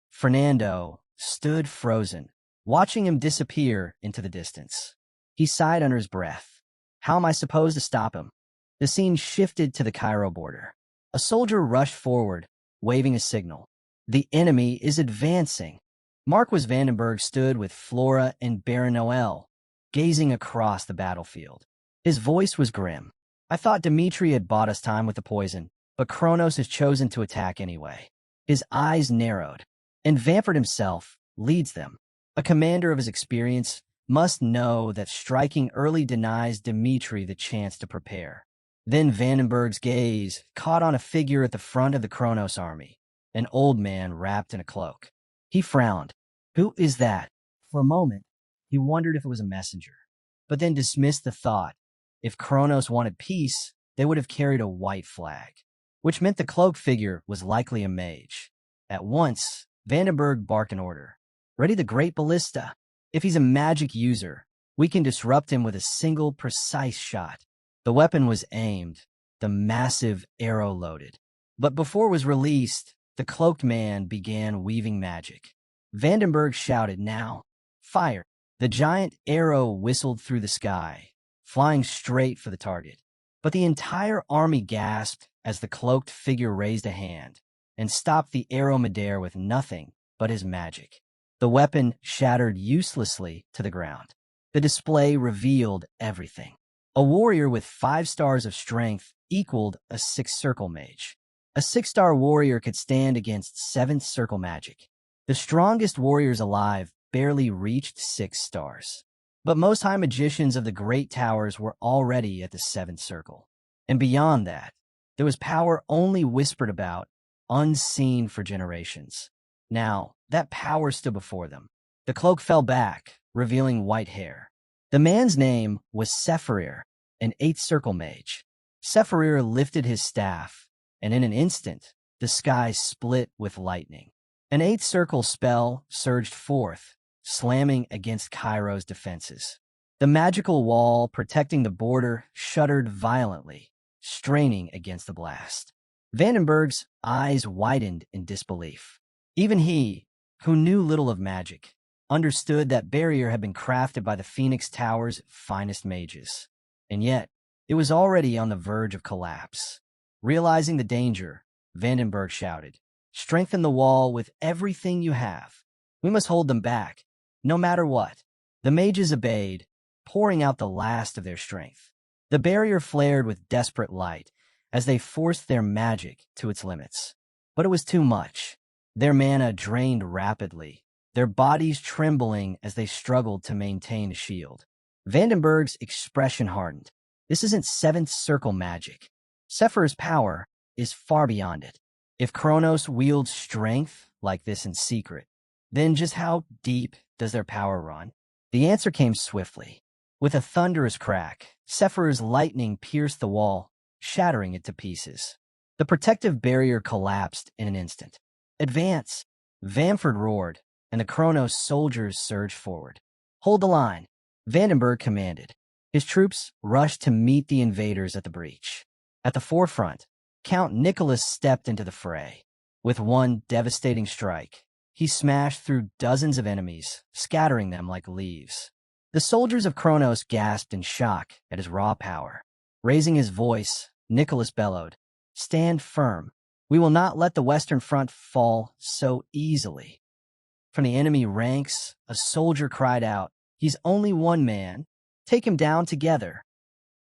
Fernando stood frozen, watching him disappear into the distance. He sighed under his breath. How am I supposed to stop him? The scene shifted to the Cairo border. A soldier rushed forward, waving a signal. The enemy is advancing. Marquis Vandenberg stood with Flora and Baron Noel, gazing across the battlefield. His voice was grim. I thought Dmitri had bought us time with the poison, but Kronos has chosen to attack anyway. His eyes narrowed. And Vanford himself leads them. A commander of his experience must know that striking early denies Dmitri the chance to prepare. Then Vandenberg's gaze caught on a figure at the front of the Kronos army, an old man wrapped in a cloak. He frowned. Who is that? For a moment, he wondered if it was a messenger, but then dismissed the thought. If Kronos wanted peace, they would have carried a white flag, which meant the cloaked figure was likely a mage. At once, Vandenberg barked an order. Ready the great ballista. If he's a magic user, we can disrupt him with a single precise shot. The weapon was aimed, the massive arrow loaded. But before it was released, the cloaked man began weaving magic. Vandenberg shouted, now, fire. The giant arrow whistled through the sky, flying straight for the target. But the entire army gasped as the cloaked figure raised a hand and stopped the arrow midair with nothing but his magic. The weapon shattered uselessly to the ground. The display revealed everything. A warrior with 5 stars of strength equaled a 6th circle mage. A 6-star warrior could stand against 7th circle magic. The strongest warriors alive barely reached 6 stars. But most high magicians of the great towers were already at the 7th circle. And beyond that, there was power only whispered about, unseen for generations. Now, that power stood before them. The cloak fell back, revealing white hair. The man's name was Sephirir, an 8th circle mage. Sephirir lifted his staff, and in an instant, the sky split with lightning. An 8th circle spell surged forth, slamming against Cairo's defenses. The magical wall protecting the border shuddered violently, straining against the blast. Vandenberg's eyes widened in disbelief. Even he, who knew little of magic, understood that barrier had been crafted by the Phoenix Tower's finest mages. And yet, it was already on the verge of collapse. Realizing the danger, Vandenberg shouted, strengthen the wall with everything you have. We must hold them back, no matter what. The mages obeyed, pouring out the last of their strength. The barrier flared with desperate light as they forced their magic to its limits. But it was too much. Their mana drained rapidly, their bodies trembling as they struggled to maintain a shield. Vandenberg's expression hardened. This isn't 7th circle magic. Sephir's power is far beyond it. If Kronos wields strength like this in secret, then just how deep does their power run? The answer came swiftly. With a thunderous crack, Sephir's lightning pierced the wall, shattering it to pieces. The protective barrier collapsed in an instant. Advance! Vamford roared, and the Kronos soldiers surged forward. Hold the line, Vandenberg commanded. His troops rushed to meet the invaders at the breach. At the forefront, Count Nicholas stepped into the fray. With one devastating strike, he smashed through dozens of enemies, scattering them like leaves. The soldiers of Kronos gasped in shock at his raw power. Raising his voice, Nicholas bellowed, stand firm. We will not let the Western Front fall so easily. From the enemy ranks, a soldier cried out, he's only one man. Take him down together.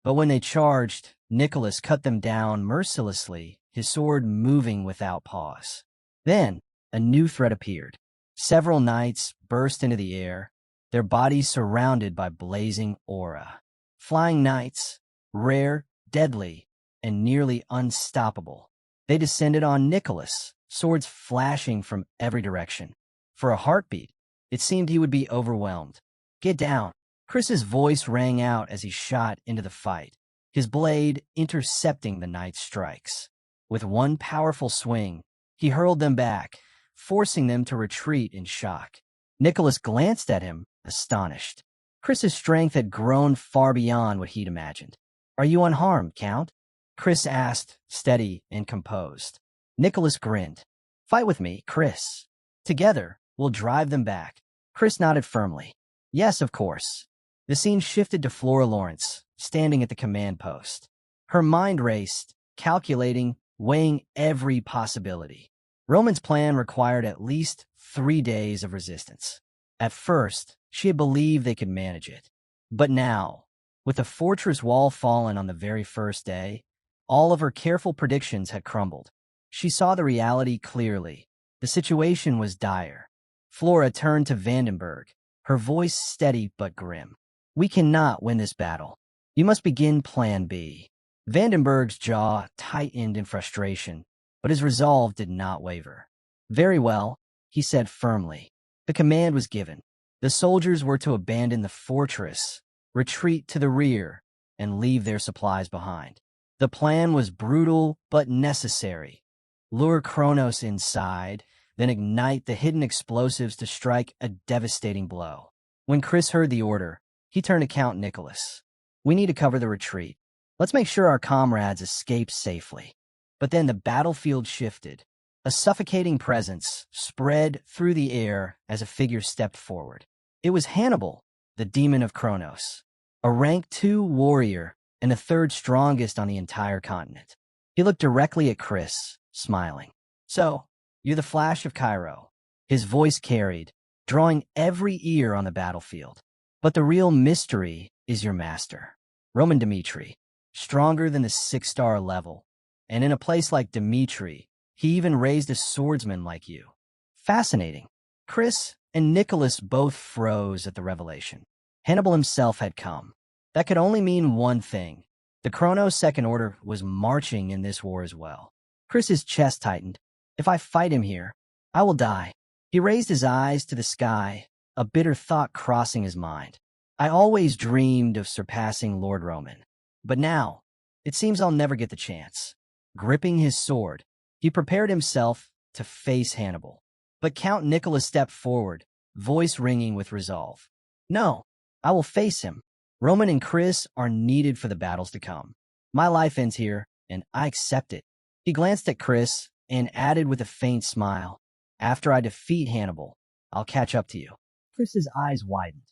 But when they charged, Nicholas cut them down mercilessly, his sword moving without pause. Then, a new threat appeared. Several knights burst into the air, their bodies surrounded by blazing aura. Flying knights, rare, deadly, and nearly unstoppable. They descended on Nicholas, swords flashing from every direction. For a heartbeat, it seemed he would be overwhelmed. Get down. Chris's voice rang out as he shot into the fight, his blade intercepting the knight's strikes. With one powerful swing, he hurled them back, forcing them to retreat in shock. Nicholas glanced at him, astonished. Chris's strength had grown far beyond what he'd imagined. Are you unharmed, Count? Chris asked, steady and composed. Nicholas grinned. Fight with me, Chris. Together, we'll drive them back. Chris nodded firmly. Yes, of course. The scene shifted to Flora Lawrence, standing at the command post. Her mind raced, calculating, weighing every possibility. Roman's plan required at least 3 days of resistance. At first, she had believed they could manage it. But now, with the fortress wall fallen on the very first day, all of her careful predictions had crumbled. She saw the reality clearly. The situation was dire. Flora turned to Vandenberg, her voice steady but grim. We cannot win this battle. You must begin Plan B. Vandenberg's jaw tightened in frustration, but his resolve did not waver. Very well, he said firmly. The command was given. The soldiers were to abandon the fortress, retreat to the rear, and leave their supplies behind. The plan was brutal but necessary. Lure Kronos inside, then ignite the hidden explosives to strike a devastating blow. When Chris heard the order, he turned to Count Nicholas. We need to cover the retreat. Let's make sure our comrades escape safely. But then the battlefield shifted. A suffocating presence spread through the air as a figure stepped forward. It was Hannibal, the demon of Kronos, a rank 2 warrior and the third strongest on the entire continent. He looked directly at Chris, smiling. So, you're the Flash of Cairo. His voice carried, drawing every ear on the battlefield. But the real mystery is your master, Roman Dmitri, stronger than the 6-star level. And in a place like Dmitri, he even raised a swordsman like you. Fascinating. Chris and Nicholas both froze at the revelation. Hannibal himself had come. That could only mean one thing. The Kronos Second Order was marching in this war as well. Chris's chest tightened. If I fight him here, I will die. He raised his eyes to the sky, a bitter thought crossing his mind. I always dreamed of surpassing Lord Roman. But now, it seems I'll never get the chance. Gripping his sword, he prepared himself to face Hannibal. But Count Nicholas stepped forward, voice ringing with resolve. No, I will face him. Roman and Chris are needed for the battles to come. My life ends here, and I accept it. He glanced at Chris and added with a faint smile, after I defeat Hannibal, I'll catch up to you. Chris's eyes widened.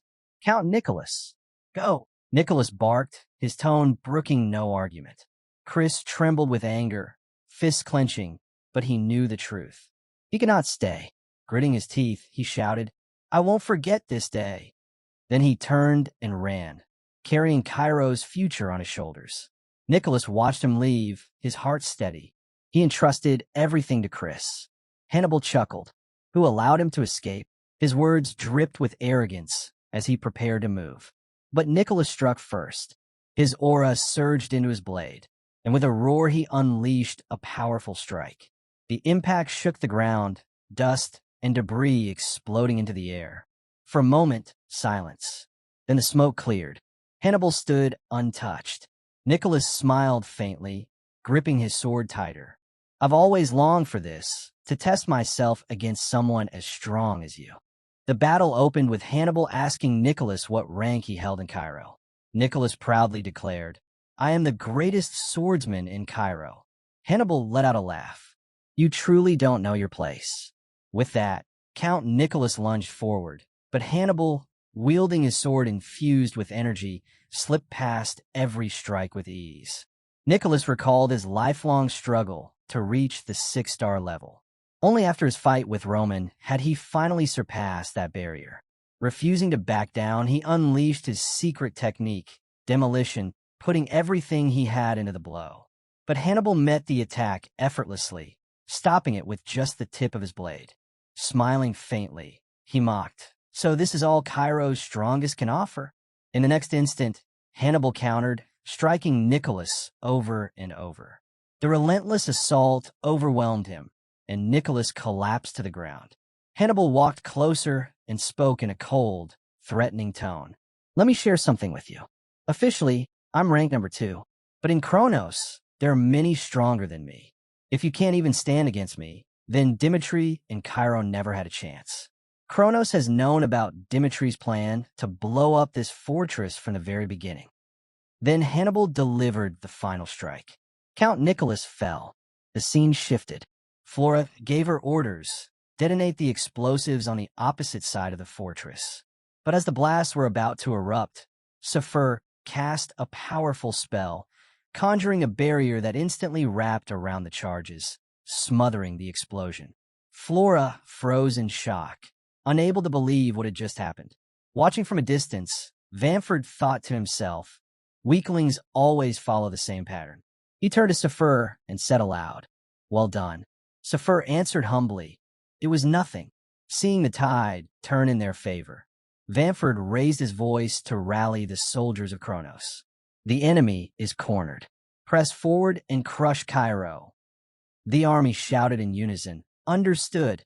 Count Nicholas, go. Nicholas barked, his tone brooking no argument. Chris trembled with anger, fists clenching, but he knew the truth. He could not stay. Gritting his teeth, he shouted, I won't forget this day. Then he turned and ran, carrying Cairo's future on his shoulders. Nicholas watched him leave, his heart steady. He entrusted everything to Chris. Hannibal chuckled. Who allowed him to escape? His words dripped with arrogance as he prepared to move. But Nicholas struck first. His aura surged into his blade, and with a roar he unleashed a powerful strike. The impact shook the ground, dust and debris exploding into the air. For a moment, silence. Then the smoke cleared. Hannibal stood untouched. Nicholas smiled faintly, gripping his sword tighter. I've always longed for this, to test myself against someone as strong as you. The battle opened with Hannibal asking Nicholas what rank he held in Cairo. Nicholas proudly declared, I am the greatest swordsman in Cairo. Hannibal let out a laugh. You truly don't know your place. With that, Count Nicholas lunged forward, but Hannibal, wielding his sword infused with energy, slipped past every strike with ease. Nicholas recalled his lifelong struggle to reach the 6-star level. Only after his fight with Roman had he finally surpassed that barrier. Refusing to back down, he unleashed his secret technique, demolition, putting everything he had into the blow. But Hannibal met the attack effortlessly, stopping it with just the tip of his blade. Smiling faintly, he mocked, so this is all Cairo's strongest can offer? In the next instant, Hannibal countered, striking Nicholas over and over. The relentless assault overwhelmed him, and Nicholas collapsed to the ground. Hannibal walked closer and spoke in a cold, threatening tone. Let me share something with you. Officially, I'm rank number 2, but in Kronos, there are many stronger than me. If you can't even stand against me, then Dmitri and Cairo never had a chance. Kronos has known about Dimitri's plan to blow up this fortress from the very beginning. Then Hannibal delivered the final strike. Count Nicholas fell. The scene shifted. Flora gave her orders, detonate the explosives on the opposite side of the fortress. But as the blasts were about to erupt, Saphir cast a powerful spell, conjuring a barrier that instantly wrapped around the charges, smothering the explosion. Flora froze in shock, unable to believe what had just happened. Watching from a distance, Vanford thought to himself, weaklings always follow the same pattern. He turned to Saphir and said aloud, Well done. Saphir answered humbly, It was nothing, seeing the tide turn in their favor. Vanford raised his voice to rally the soldiers of Kronos. The enemy is cornered. Press forward and crush Cairo. The army shouted in unison, Understood.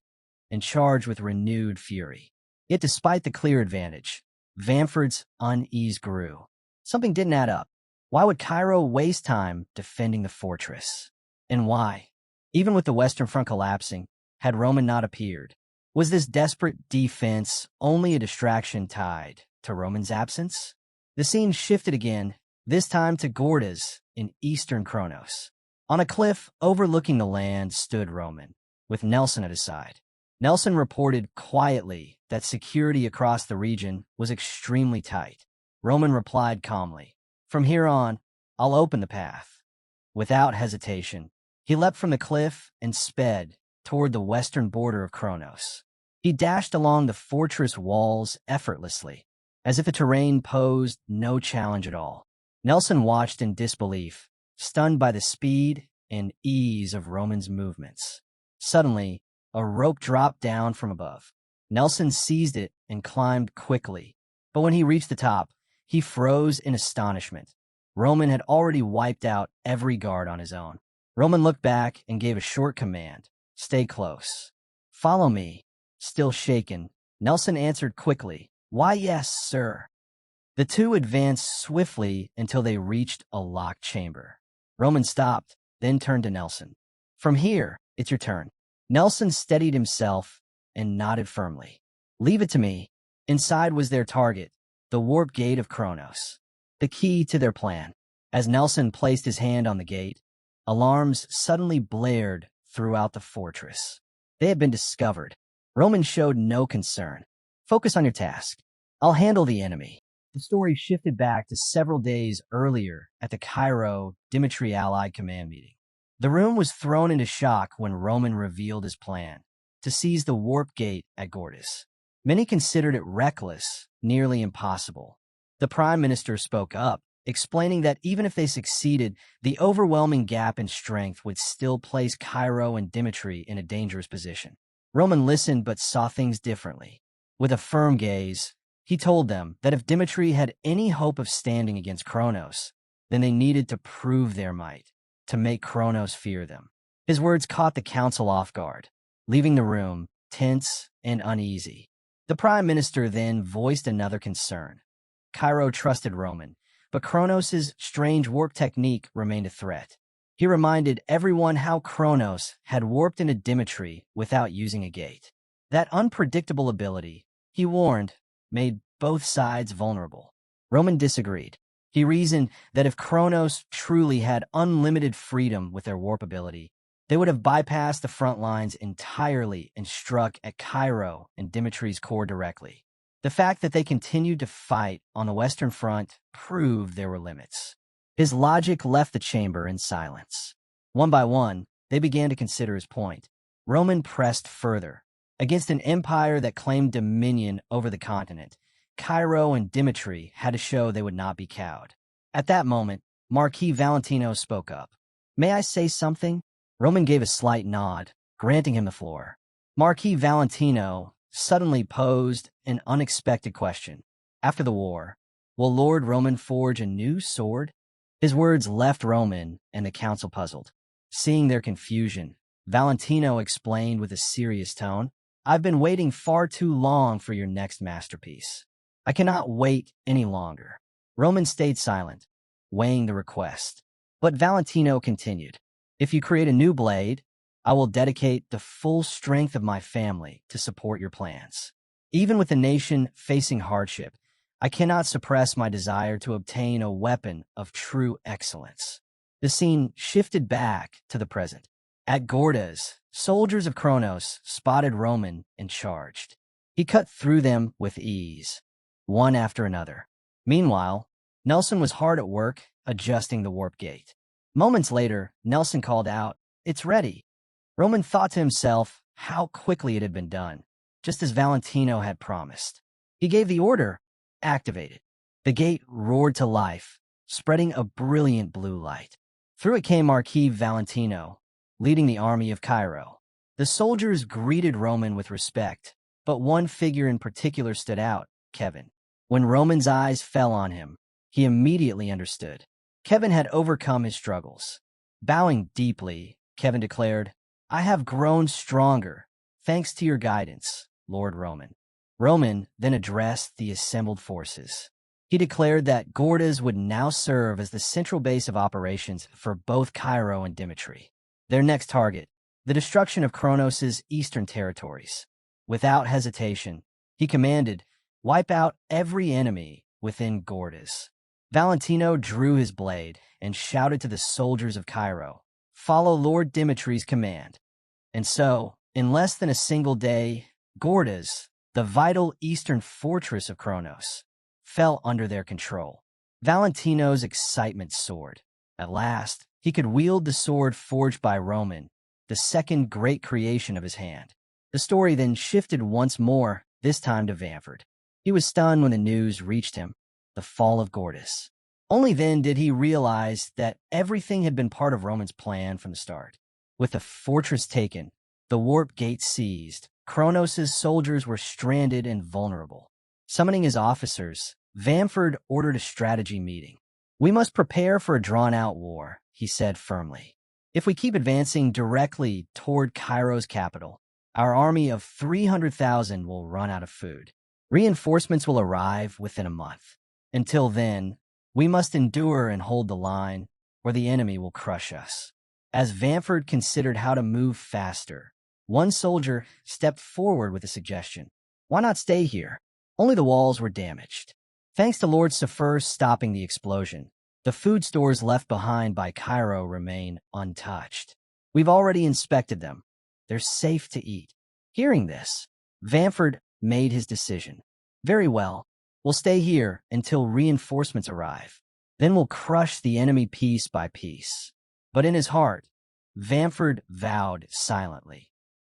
and charged with renewed fury. Yet despite the clear advantage, Vamford's unease grew. Something didn't add up. Why would Cairo waste time defending the fortress? And why? Even with the Western Front collapsing, had Roman not appeared? Was this desperate defense only a distraction tied to Roman's absence? The scene shifted again, this time to Gordas in eastern Kronos. On a cliff overlooking the land stood Roman, with Nelson at his side. Nelson reported quietly that security across the region was extremely tight. Roman replied calmly, "From here on, I'll open the path." Without hesitation, he leapt from the cliff and sped toward the western border of Kronos. He dashed along the fortress walls effortlessly, as if the terrain posed no challenge at all. Nelson watched in disbelief, stunned by the speed and ease of Roman's movements. Suddenly, a rope dropped down from above. Nelson seized it and climbed quickly, but when he reached the top, he froze in astonishment. Roman had already wiped out every guard on his own. Roman looked back and gave a short command, "Stay close." "Follow me." Still shaken, Nelson answered quickly, "Why, yes, sir." The two advanced swiftly until they reached a locked chamber. Roman stopped, then turned to Nelson. "From here, it's your turn." Nelson steadied himself and nodded firmly. "Leave it to me." Inside was their target, the warp gate of Kronos, the key to their plan. As Nelson placed his hand on the gate, alarms suddenly blared throughout the fortress. They had been discovered. Roman showed no concern. "Focus on your task. I'll handle the enemy." The story shifted back to several days earlier at the Cairo Dmitri Allied Command meeting. The room was thrown into shock when Roman revealed his plan to seize the warp gate at Gordas. Many considered it reckless, nearly impossible. The prime minister spoke up, explaining that even if they succeeded, the overwhelming gap in strength would still place Cairo and Dmitri in a dangerous position. Roman listened but saw things differently. With a firm gaze, he told them that if Dmitri had any hope of standing against Kronos, then they needed to prove their might, to make Kronos fear them. His words caught the council off guard, leaving the room tense and uneasy. The prime minister then voiced another concern. Cairo trusted Roman, but Kronos' strange warp technique remained a threat. He reminded everyone how Kronos had warped into Dmitri without using a gate. That unpredictable ability, he warned, made both sides vulnerable. Roman disagreed. He reasoned that if Kronos truly had unlimited freedom with their warp ability, they would have bypassed the front lines entirely and struck at Cairo and Dimitri's core directly. The fact that they continued to fight on the Western Front proved there were limits. His logic left the chamber in silence. One by one, they began to consider his point. Roman pressed further. Against an empire that claimed dominion over the continent, Cairo and Dmitri had to show they would not be cowed. At that moment, Marquis Valentino spoke up. "May I say something?" Roman gave a slight nod, granting him the floor. Marquis Valentino suddenly posed an unexpected question. After the war, will Lord Roman forge a new sword? His words left Roman and the council puzzled. Seeing their confusion, Valentino explained with a serious tone, "I've been waiting far too long for your next masterpiece. I cannot wait any longer." Roman stayed silent, weighing the request. But Valentino continued, "If you create a new blade, I will dedicate the full strength of my family to support your plans. Even with the nation facing hardship, I cannot suppress my desire to obtain a weapon of true excellence." The scene shifted back to the present. At Gordas, soldiers of Kronos spotted Roman and charged. He cut through them with ease, one after another. Meanwhile, Nelson was hard at work adjusting the warp gate. Moments later, Nelson called out, "It's ready." Roman thought to himself how quickly it had been done, just as Valentino had promised. He gave the order, "Activate it." The gate roared to life, spreading a brilliant blue light. Through it came Marquis Valentino, leading the army of Cairo. The soldiers greeted Roman with respect, but one figure in particular stood out, Kevin. When Roman's eyes fell on him, he immediately understood. Kevin had overcome his struggles. Bowing deeply, Kevin declared, "I have grown stronger, Thanks to your guidance, Lord Roman. Roman then addressed the assembled forces. He declared that Gordas would now serve as the central base of operations for both Cairo and Dmitri. Their next target, the destruction of Kronos' eastern territories. Without hesitation, he commanded, wipe out every enemy within Gordas. Valentino drew his blade and shouted to the soldiers of Cairo, follow Lord Dimitri's command. And so, in less than a single day, Gordas, the vital eastern fortress of Kronos, fell under their control. Valentino's excitement soared. At last, he could wield the sword forged by Roman, the second great creation of his hand. The story then shifted once more, this time to Vanford. He was stunned when the news reached him, the fall of Gordas. Only then did he realize that everything had been part of Roman's plan from the start. With the fortress taken, the warp gate seized, Kronos' soldiers were stranded and vulnerable. Summoning his officers, Vanford ordered a strategy meeting. We must prepare for a drawn-out war, he said firmly. If we keep advancing directly toward Cairo's capital, our army of 300,000 will run out of food. Reinforcements will arrive within a month. Until then, we must endure and hold the line, or the enemy will crush us. As Vanford considered how to move faster, one soldier stepped forward with a suggestion. Why not stay here? Only the walls were damaged. Thanks to Lord Safir stopping the explosion, the food stores left behind by Cairo remain untouched. We've already inspected them. They're safe to eat. Hearing this, Vanford made his decision. Very well, we'll stay here until reinforcements arrive. Then we'll crush the enemy piece by piece. But in his heart, Vanford vowed silently.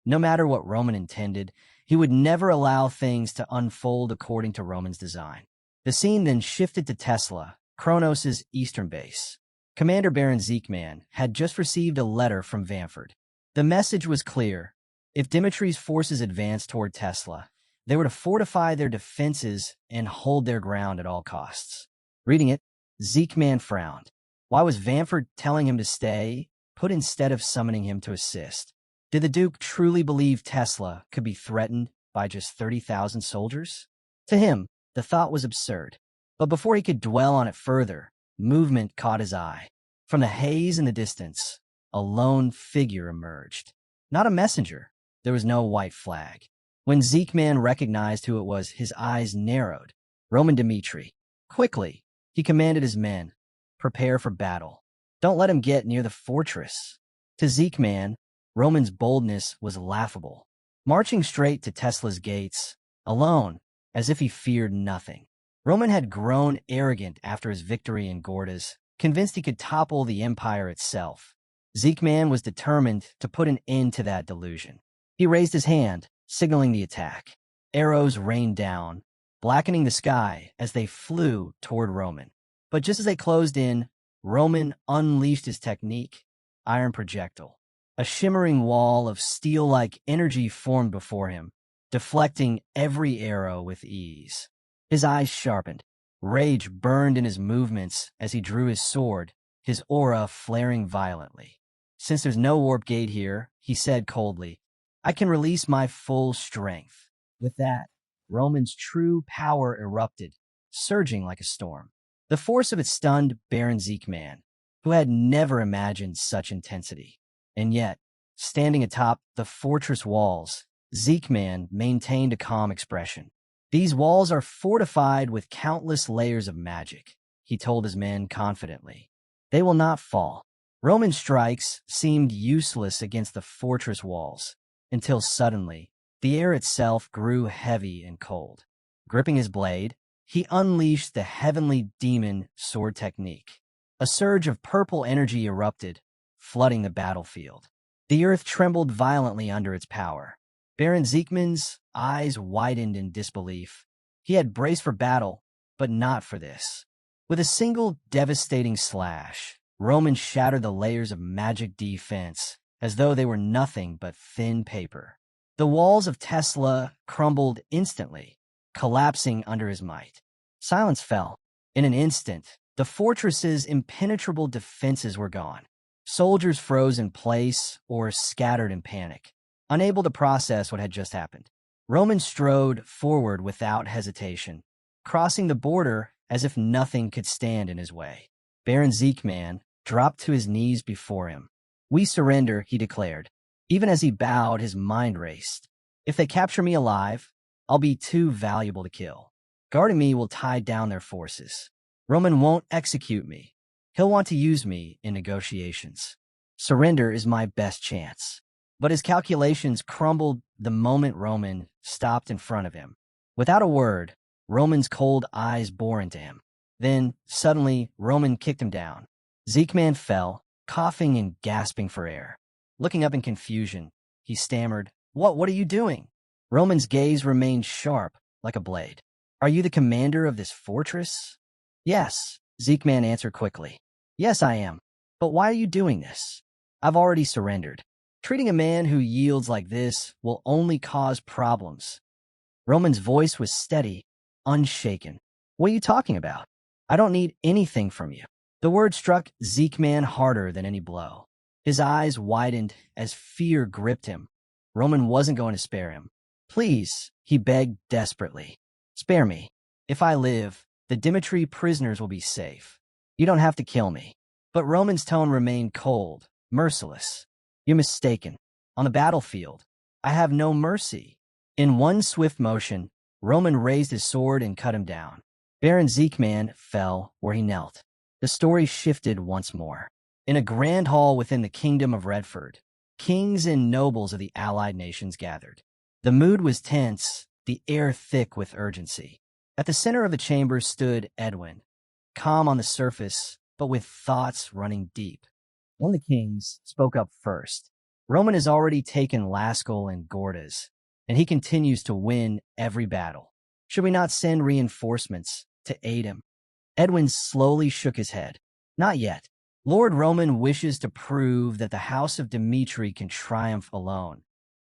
No matter what Roman intended, he would never allow things to unfold according to Roman's design. The scene then shifted to Tesla, Kronos' eastern base. Commander Baron Zeekman had just received a letter from Vanford. The message was clear. If Dimitri's forces advanced toward Tesla, they were to fortify their defenses and hold their ground at all costs. Reading it, Zeekman frowned. Why was Vanford telling him to stay, put instead of summoning him to assist? Did the Duke truly believe Tesla could be threatened by just 30,000 soldiers? To him, the thought was absurd. But before he could dwell on it further, movement caught his eye. From the haze in the distance, a lone figure emerged. Not a messenger. There was no white flag. When Zeekman recognized who it was, his eyes narrowed. Roman Dmitri. Quickly, he commanded his men, prepare for battle. Don't let him get near the fortress. To Zeekman, Roman's boldness was laughable. Marching straight to Tesla's gates, alone, as if he feared nothing. Roman had grown arrogant after his victory in Gordas, convinced he could topple the empire itself. Zeekman was determined to put an end to that delusion. He raised his hand, signaling the attack. Arrows rained down, blackening the sky as they flew toward Roman. But just as they closed in, Roman unleashed his technique, iron projectile. A shimmering wall of steel-like energy formed before him, deflecting every arrow with ease. His eyes sharpened. Rage burned in his movements as he drew his sword, his aura flaring violently. Since there's no warp gate here, he said coldly, I can release my full strength. With that, Roman's true power erupted, surging like a storm. The force of it stunned Baron Zeekman, who had never imagined such intensity. And yet, standing atop the fortress walls, Zeekman maintained a calm expression. These walls are fortified with countless layers of magic, he told his men confidently. They will not fall. Roman strikes seemed useless against the fortress walls, until suddenly, the air itself grew heavy and cold. Gripping his blade, he unleashed the heavenly demon sword technique. A surge of purple energy erupted, flooding the battlefield. The earth trembled violently under its power. Baron Zeekman's eyes widened in disbelief. He had braced for battle, but not for this. With a single devastating slash, Roman shattered the layers of magic defense as though they were nothing but thin paper. The walls of Tesla crumbled instantly, collapsing under his might. Silence fell. In an instant, the fortress's impenetrable defenses were gone. Soldiers froze in place or scattered in panic. unable to process what had just happened. Roman strode forward without hesitation, crossing the border as if nothing could stand in his way. Baron Zekeman dropped to his knees before him. "We surrender," he declared. Even as he bowed, his mind raced. "If they capture me alive, I'll be too valuable to kill. Guarding me will tie down their forces. Roman won't execute me. He'll want to use me in negotiations. Surrender is my best chance." But his calculations crumbled the moment Roman stopped in front of him. Without a word, Roman's cold eyes bore into him. Then, suddenly, Roman kicked him down. Zekeman fell, coughing and gasping for air. Looking up in confusion, he stammered, What are you doing?" Roman's gaze remained sharp, like a blade. "Are you the commander of this fortress?" "Yes," Zekeman answered quickly. "Yes, I am. But why are you doing this?" "I've already surrendered. Treating a man who yields like this will only cause problems." Roman's voice was steady, unshaken. "What are you talking about? I don't need anything from you." The word struck Zekeman harder than any blow. His eyes widened as fear gripped him. Roman wasn't going to spare him. "Please," he begged desperately. "Spare me. If I live, the Dmitri prisoners will be safe. You don't have to kill me." But Roman's tone remained cold, merciless. "You're mistaken. On the battlefield, I have no mercy." In one swift motion, Roman raised his sword and cut him down. Baron Zekeman fell where he knelt. The story shifted once more. In a grand hall within the kingdom of Redford, kings and nobles of the allied nations gathered. The mood was tense, the air thick with urgency. At the center of the chamber stood Edwin, calm on the surface, but with thoughts running deep. One of the kings spoke up first. "Roman has already taken Laskell and Gordas, and he continues to win every battle. Should we not send reinforcements to aid him?" Edwin slowly shook his head. "Not yet. Lord Roman wishes to prove that the house of Dmitri can triumph alone,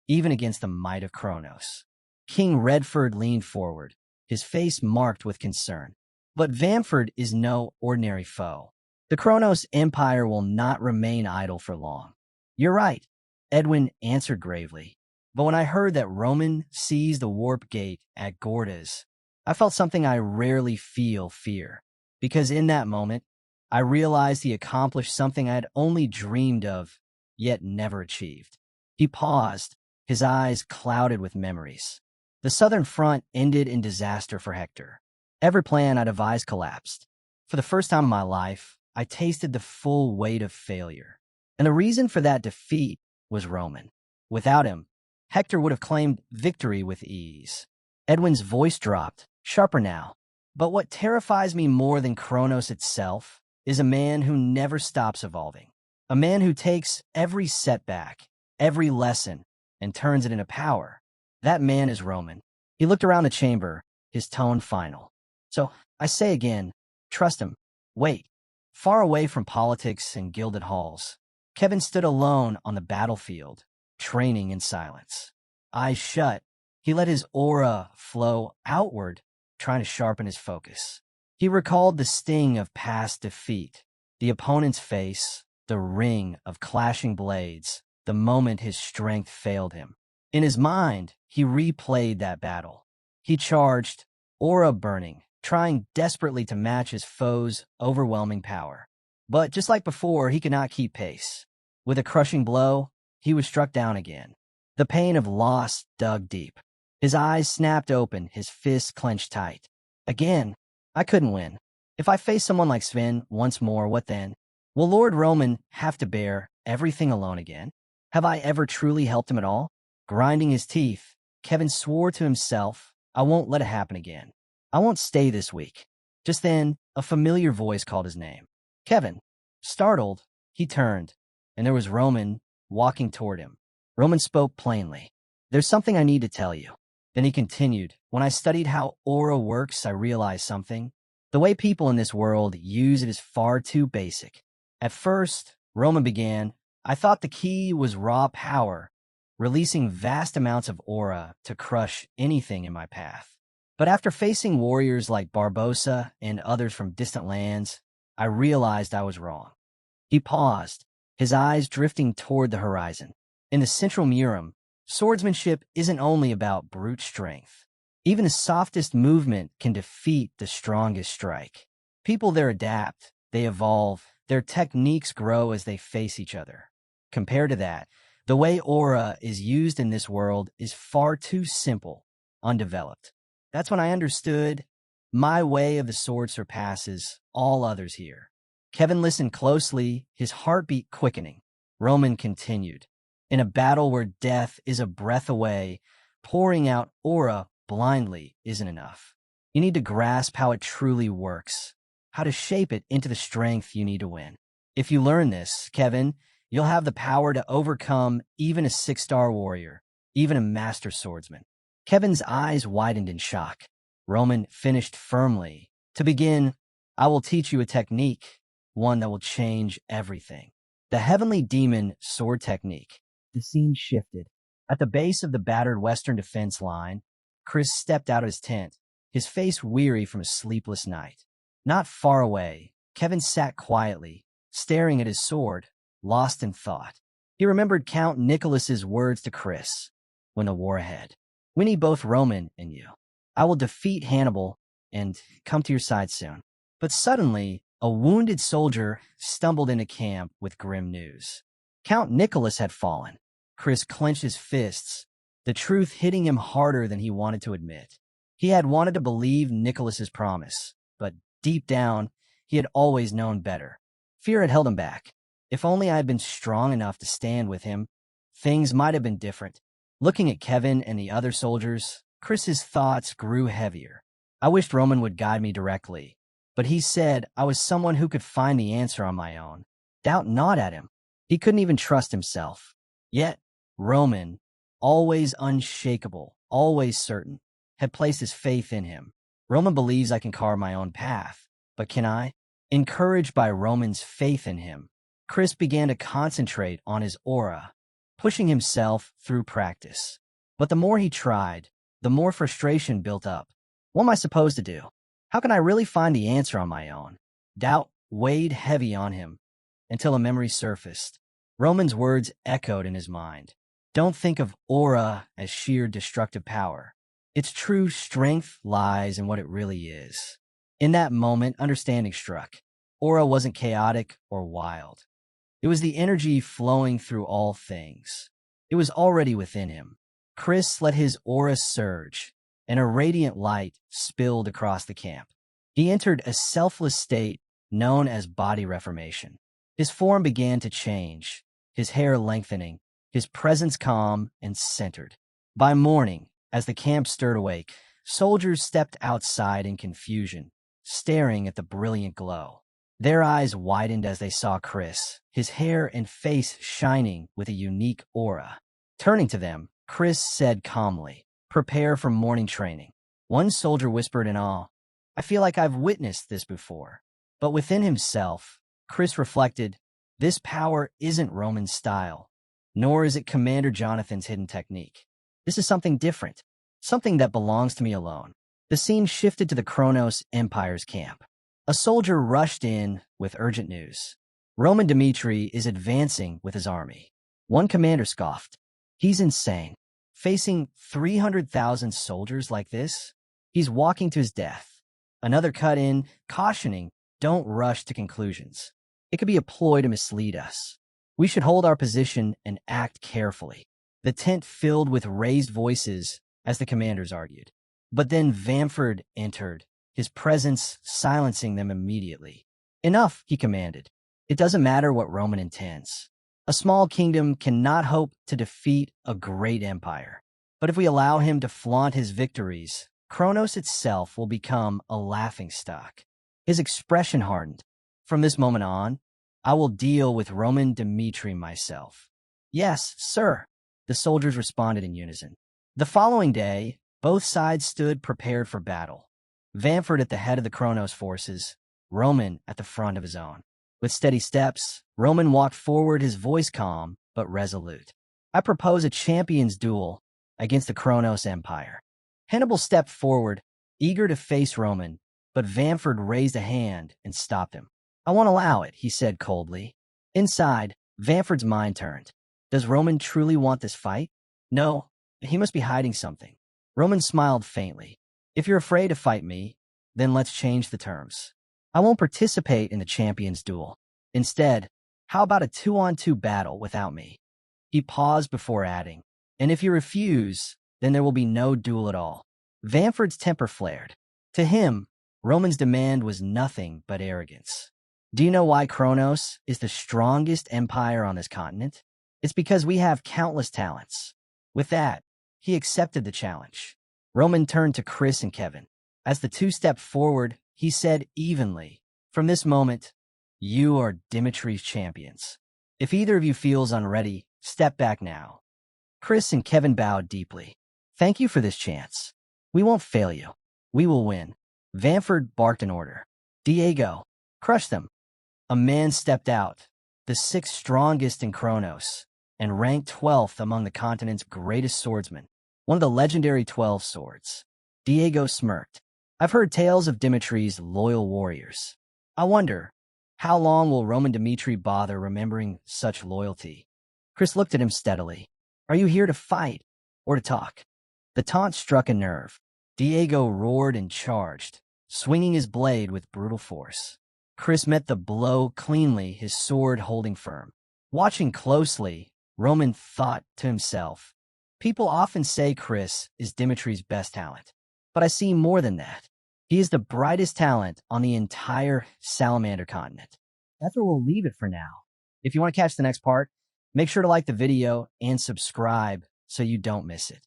even against the might of Kronos." King Redford leaned forward, his face marked with concern. "But Vamford is no ordinary foe. The Kronos Empire will not remain idle for long." "You're right," Edwin answered gravely. "But when I heard that Roman seized the warp gate at Gordas, I felt something I rarely feel: fear. Because in that moment, I realized he accomplished something I had only dreamed of, yet never achieved." He paused, his eyes clouded with memories. The Southern Front ended in disaster for Hector. Every plan I devised collapsed. For the first time in my life, I tasted the full weight of failure. And the reason for that defeat was Roman. Without him, Hector would have claimed victory with ease. Edwin's voice dropped, sharper now. "But what terrifies me more than Kronos itself is a man who never stops evolving. A man who takes every setback, every lesson, and turns it into power. That man is Roman." He looked around the chamber, his tone final. "So, I say again, trust him. Wait." Far away from politics and gilded halls, Kevin stood alone on the battlefield, training in silence. Eyes shut, he let his aura flow outward, trying to sharpen his focus. He recalled the sting of past defeat, the opponent's face, the ring of clashing blades, the moment his strength failed him. In his mind, he replayed that battle. He charged, aura burning, trying desperately to match his foe's overwhelming power. But just like before, he could not keep pace. With a crushing blow, he was struck down again. The pain of loss dug deep. His eyes snapped open, his fists clenched tight. Again, I couldn't win. If I face someone like Sven once more, what then? Will Lord Roman have to bear everything alone again? Have I ever truly helped him at all? Grinding his teeth, Kevin swore to himself, I won't let it happen again. I won't stay this weak. Just then, a familiar voice called his name. "Kevin." Startled, he turned, and there was Roman walking toward him. Roman spoke plainly. "There's something I need to tell you." Then he continued, "When I studied how aura works, I realized something. The way people in this world use it is far too basic." At first, Roman began, I thought the key was raw power, releasing vast amounts of aura to crush anything in my path. But after facing warriors like Barbossa and others from distant lands, I realized I was wrong." He paused, his eyes drifting toward the horizon. In the central murum Swordsmanship isn't only about brute strength. Even the softest movement can defeat the strongest strike. People there adapt, they evolve, their techniques grow as they face each other. Compared to that, the way aura is used in this world is far too simple, undeveloped. That's when I understood my way of the sword surpasses all others here. Kevin listened closely, his heartbeat quickening. Roman continued. In a battle where death is a breath away, pouring out aura blindly isn't enough. You need to grasp how it truly works, how to shape it into the strength you need to win. If you learn this, Kevin, you'll have the power to overcome even a 6-star warrior, even a master swordsman. Kevin's eyes widened in shock. Roman finished firmly. To begin, I will teach you a technique, one that will change everything. The heavenly demon sword technique. The scene shifted. At the base of the battered western defense line, Chris stepped out of his tent, his face weary from a sleepless night. Not far away, Kevin sat quietly, staring at his sword, lost in thought. He remembered Count Nicholas's words to Chris when the war ahead. We need both Roman and you. I will defeat Hannibal and come to your side soon. But suddenly, a wounded soldier stumbled into camp with grim news. Count Nicholas had fallen. Chris clenched his fists, the truth hitting him harder than he wanted to admit. He had wanted to believe Nicholas's promise, but deep down, he had always known better. Fear had held him back. If only I had been strong enough to stand with him, things might have been different. Looking at Kevin and the other soldiers, Chris's thoughts grew heavier. I wished Roman would guide me directly, but he said I was someone who could find the answer on my own. Doubt gnawed at him. He couldn't even trust himself. Yet, Roman, always unshakable, always certain, had placed his faith in him. Roman believes I can carve my own path, but can I? Encouraged by Roman's faith in him, Chris began to concentrate on his aura, pushing himself through practice. But the more he tried, the more frustration built up. What am I supposed to do? How can I really find the answer on my own? Doubt weighed heavy on him until a memory surfaced. Roman's words echoed in his mind. Don't think of aura as sheer destructive power. Its true strength lies in what it really is. In that moment, understanding struck. Aura wasn't chaotic or wild. It was the energy flowing through all things. It was already within him. Chris let his aura surge, and a radiant light spilled across the camp. He entered a selfless state known as body reformation. His form began to change, his hair lengthening, his presence calm and centered. By morning, as the camp stirred awake, soldiers stepped outside in confusion, staring at the brilliant glow. Their eyes widened as they saw Chris, his hair and face shining with a unique aura. Turning to them, Chris said calmly, "Prepare for morning training." One soldier whispered in awe, "I feel like I've witnessed this before." But within himself, Chris reflected, this power isn't Roman's style, nor is it Commander Jonathan's hidden technique. This is something different, something that belongs to me alone. The scene shifted to the Kronos Empire's camp. A soldier rushed in with urgent news. Roman Dmitri is advancing with his army. One commander scoffed. He's insane. Facing 300,000 soldiers like this? He's walking to his death. Another cut in, cautioning, don't rush to conclusions. It could be a ploy to mislead us. We should hold our position and act carefully. The tent filled with raised voices as the commanders argued. But then Vamford entered, his presence silencing them immediately. Enough, he commanded. It doesn't matter what Roman intends. A small kingdom cannot hope to defeat a great empire. But if we allow him to flaunt his victories, Kronos itself will become a laughingstock. His expression hardened. From this moment on, I will deal with Roman Dmitri myself. Yes, sir, the soldiers responded in unison. The following day, both sides stood prepared for battle. Vamford at the head of the Kronos forces, Roman at the front of his own. With steady steps, Roman walked forward, his voice calm but resolute. I propose a champions duel against the Kronos Empire. Hannibal stepped forward, eager to face Roman, but Vamford raised a hand and stopped him. I won't allow it, he said coldly. Inside, Vamford's mind turned. Does Roman truly want this fight? No, he must be hiding something. Roman smiled faintly. If you're afraid to fight me, then let's change the terms. I won't participate in the champions duel. Instead, how about a 2-on-2 battle without me? He paused before adding, and if you refuse, then there will be no duel at all. Vanford's temper flared. To him, Roman's demand was nothing but arrogance. Do you know why Kronos is the strongest empire on this continent? It's because we have countless talents. With that, he accepted the challenge. Roman turned to Chris and Kevin. As the two stepped forward, he said evenly, "From this moment, you are Dmitri's champions. If either of you feels unready, step back now." Chris and Kevin bowed deeply. "Thank you for this chance. We won't fail you. We will win." Vanford barked an order. "Diego, crush them." A man stepped out, the sixth strongest in Kronos, and ranked 12th among the continent's greatest swordsmen, one of the legendary 12 swords. Diego smirked. "I've heard tales of Dimitri's loyal warriors. I wonder, how long will Roman Dmitri bother remembering such loyalty?" Chris looked at him steadily. "Are you here to fight or to talk?" The taunt struck a nerve. Diego roared and charged, swinging his blade with brutal force. Chris met the blow cleanly, his sword holding firm. Watching closely, Roman thought to himself, "People often say Chris is Dimitri's best talent, but I see more than that. He is the brightest talent on the entire Salamander continent." That's where we'll leave it for now. If you want to catch the next part, make sure to like the video and subscribe so you don't miss it.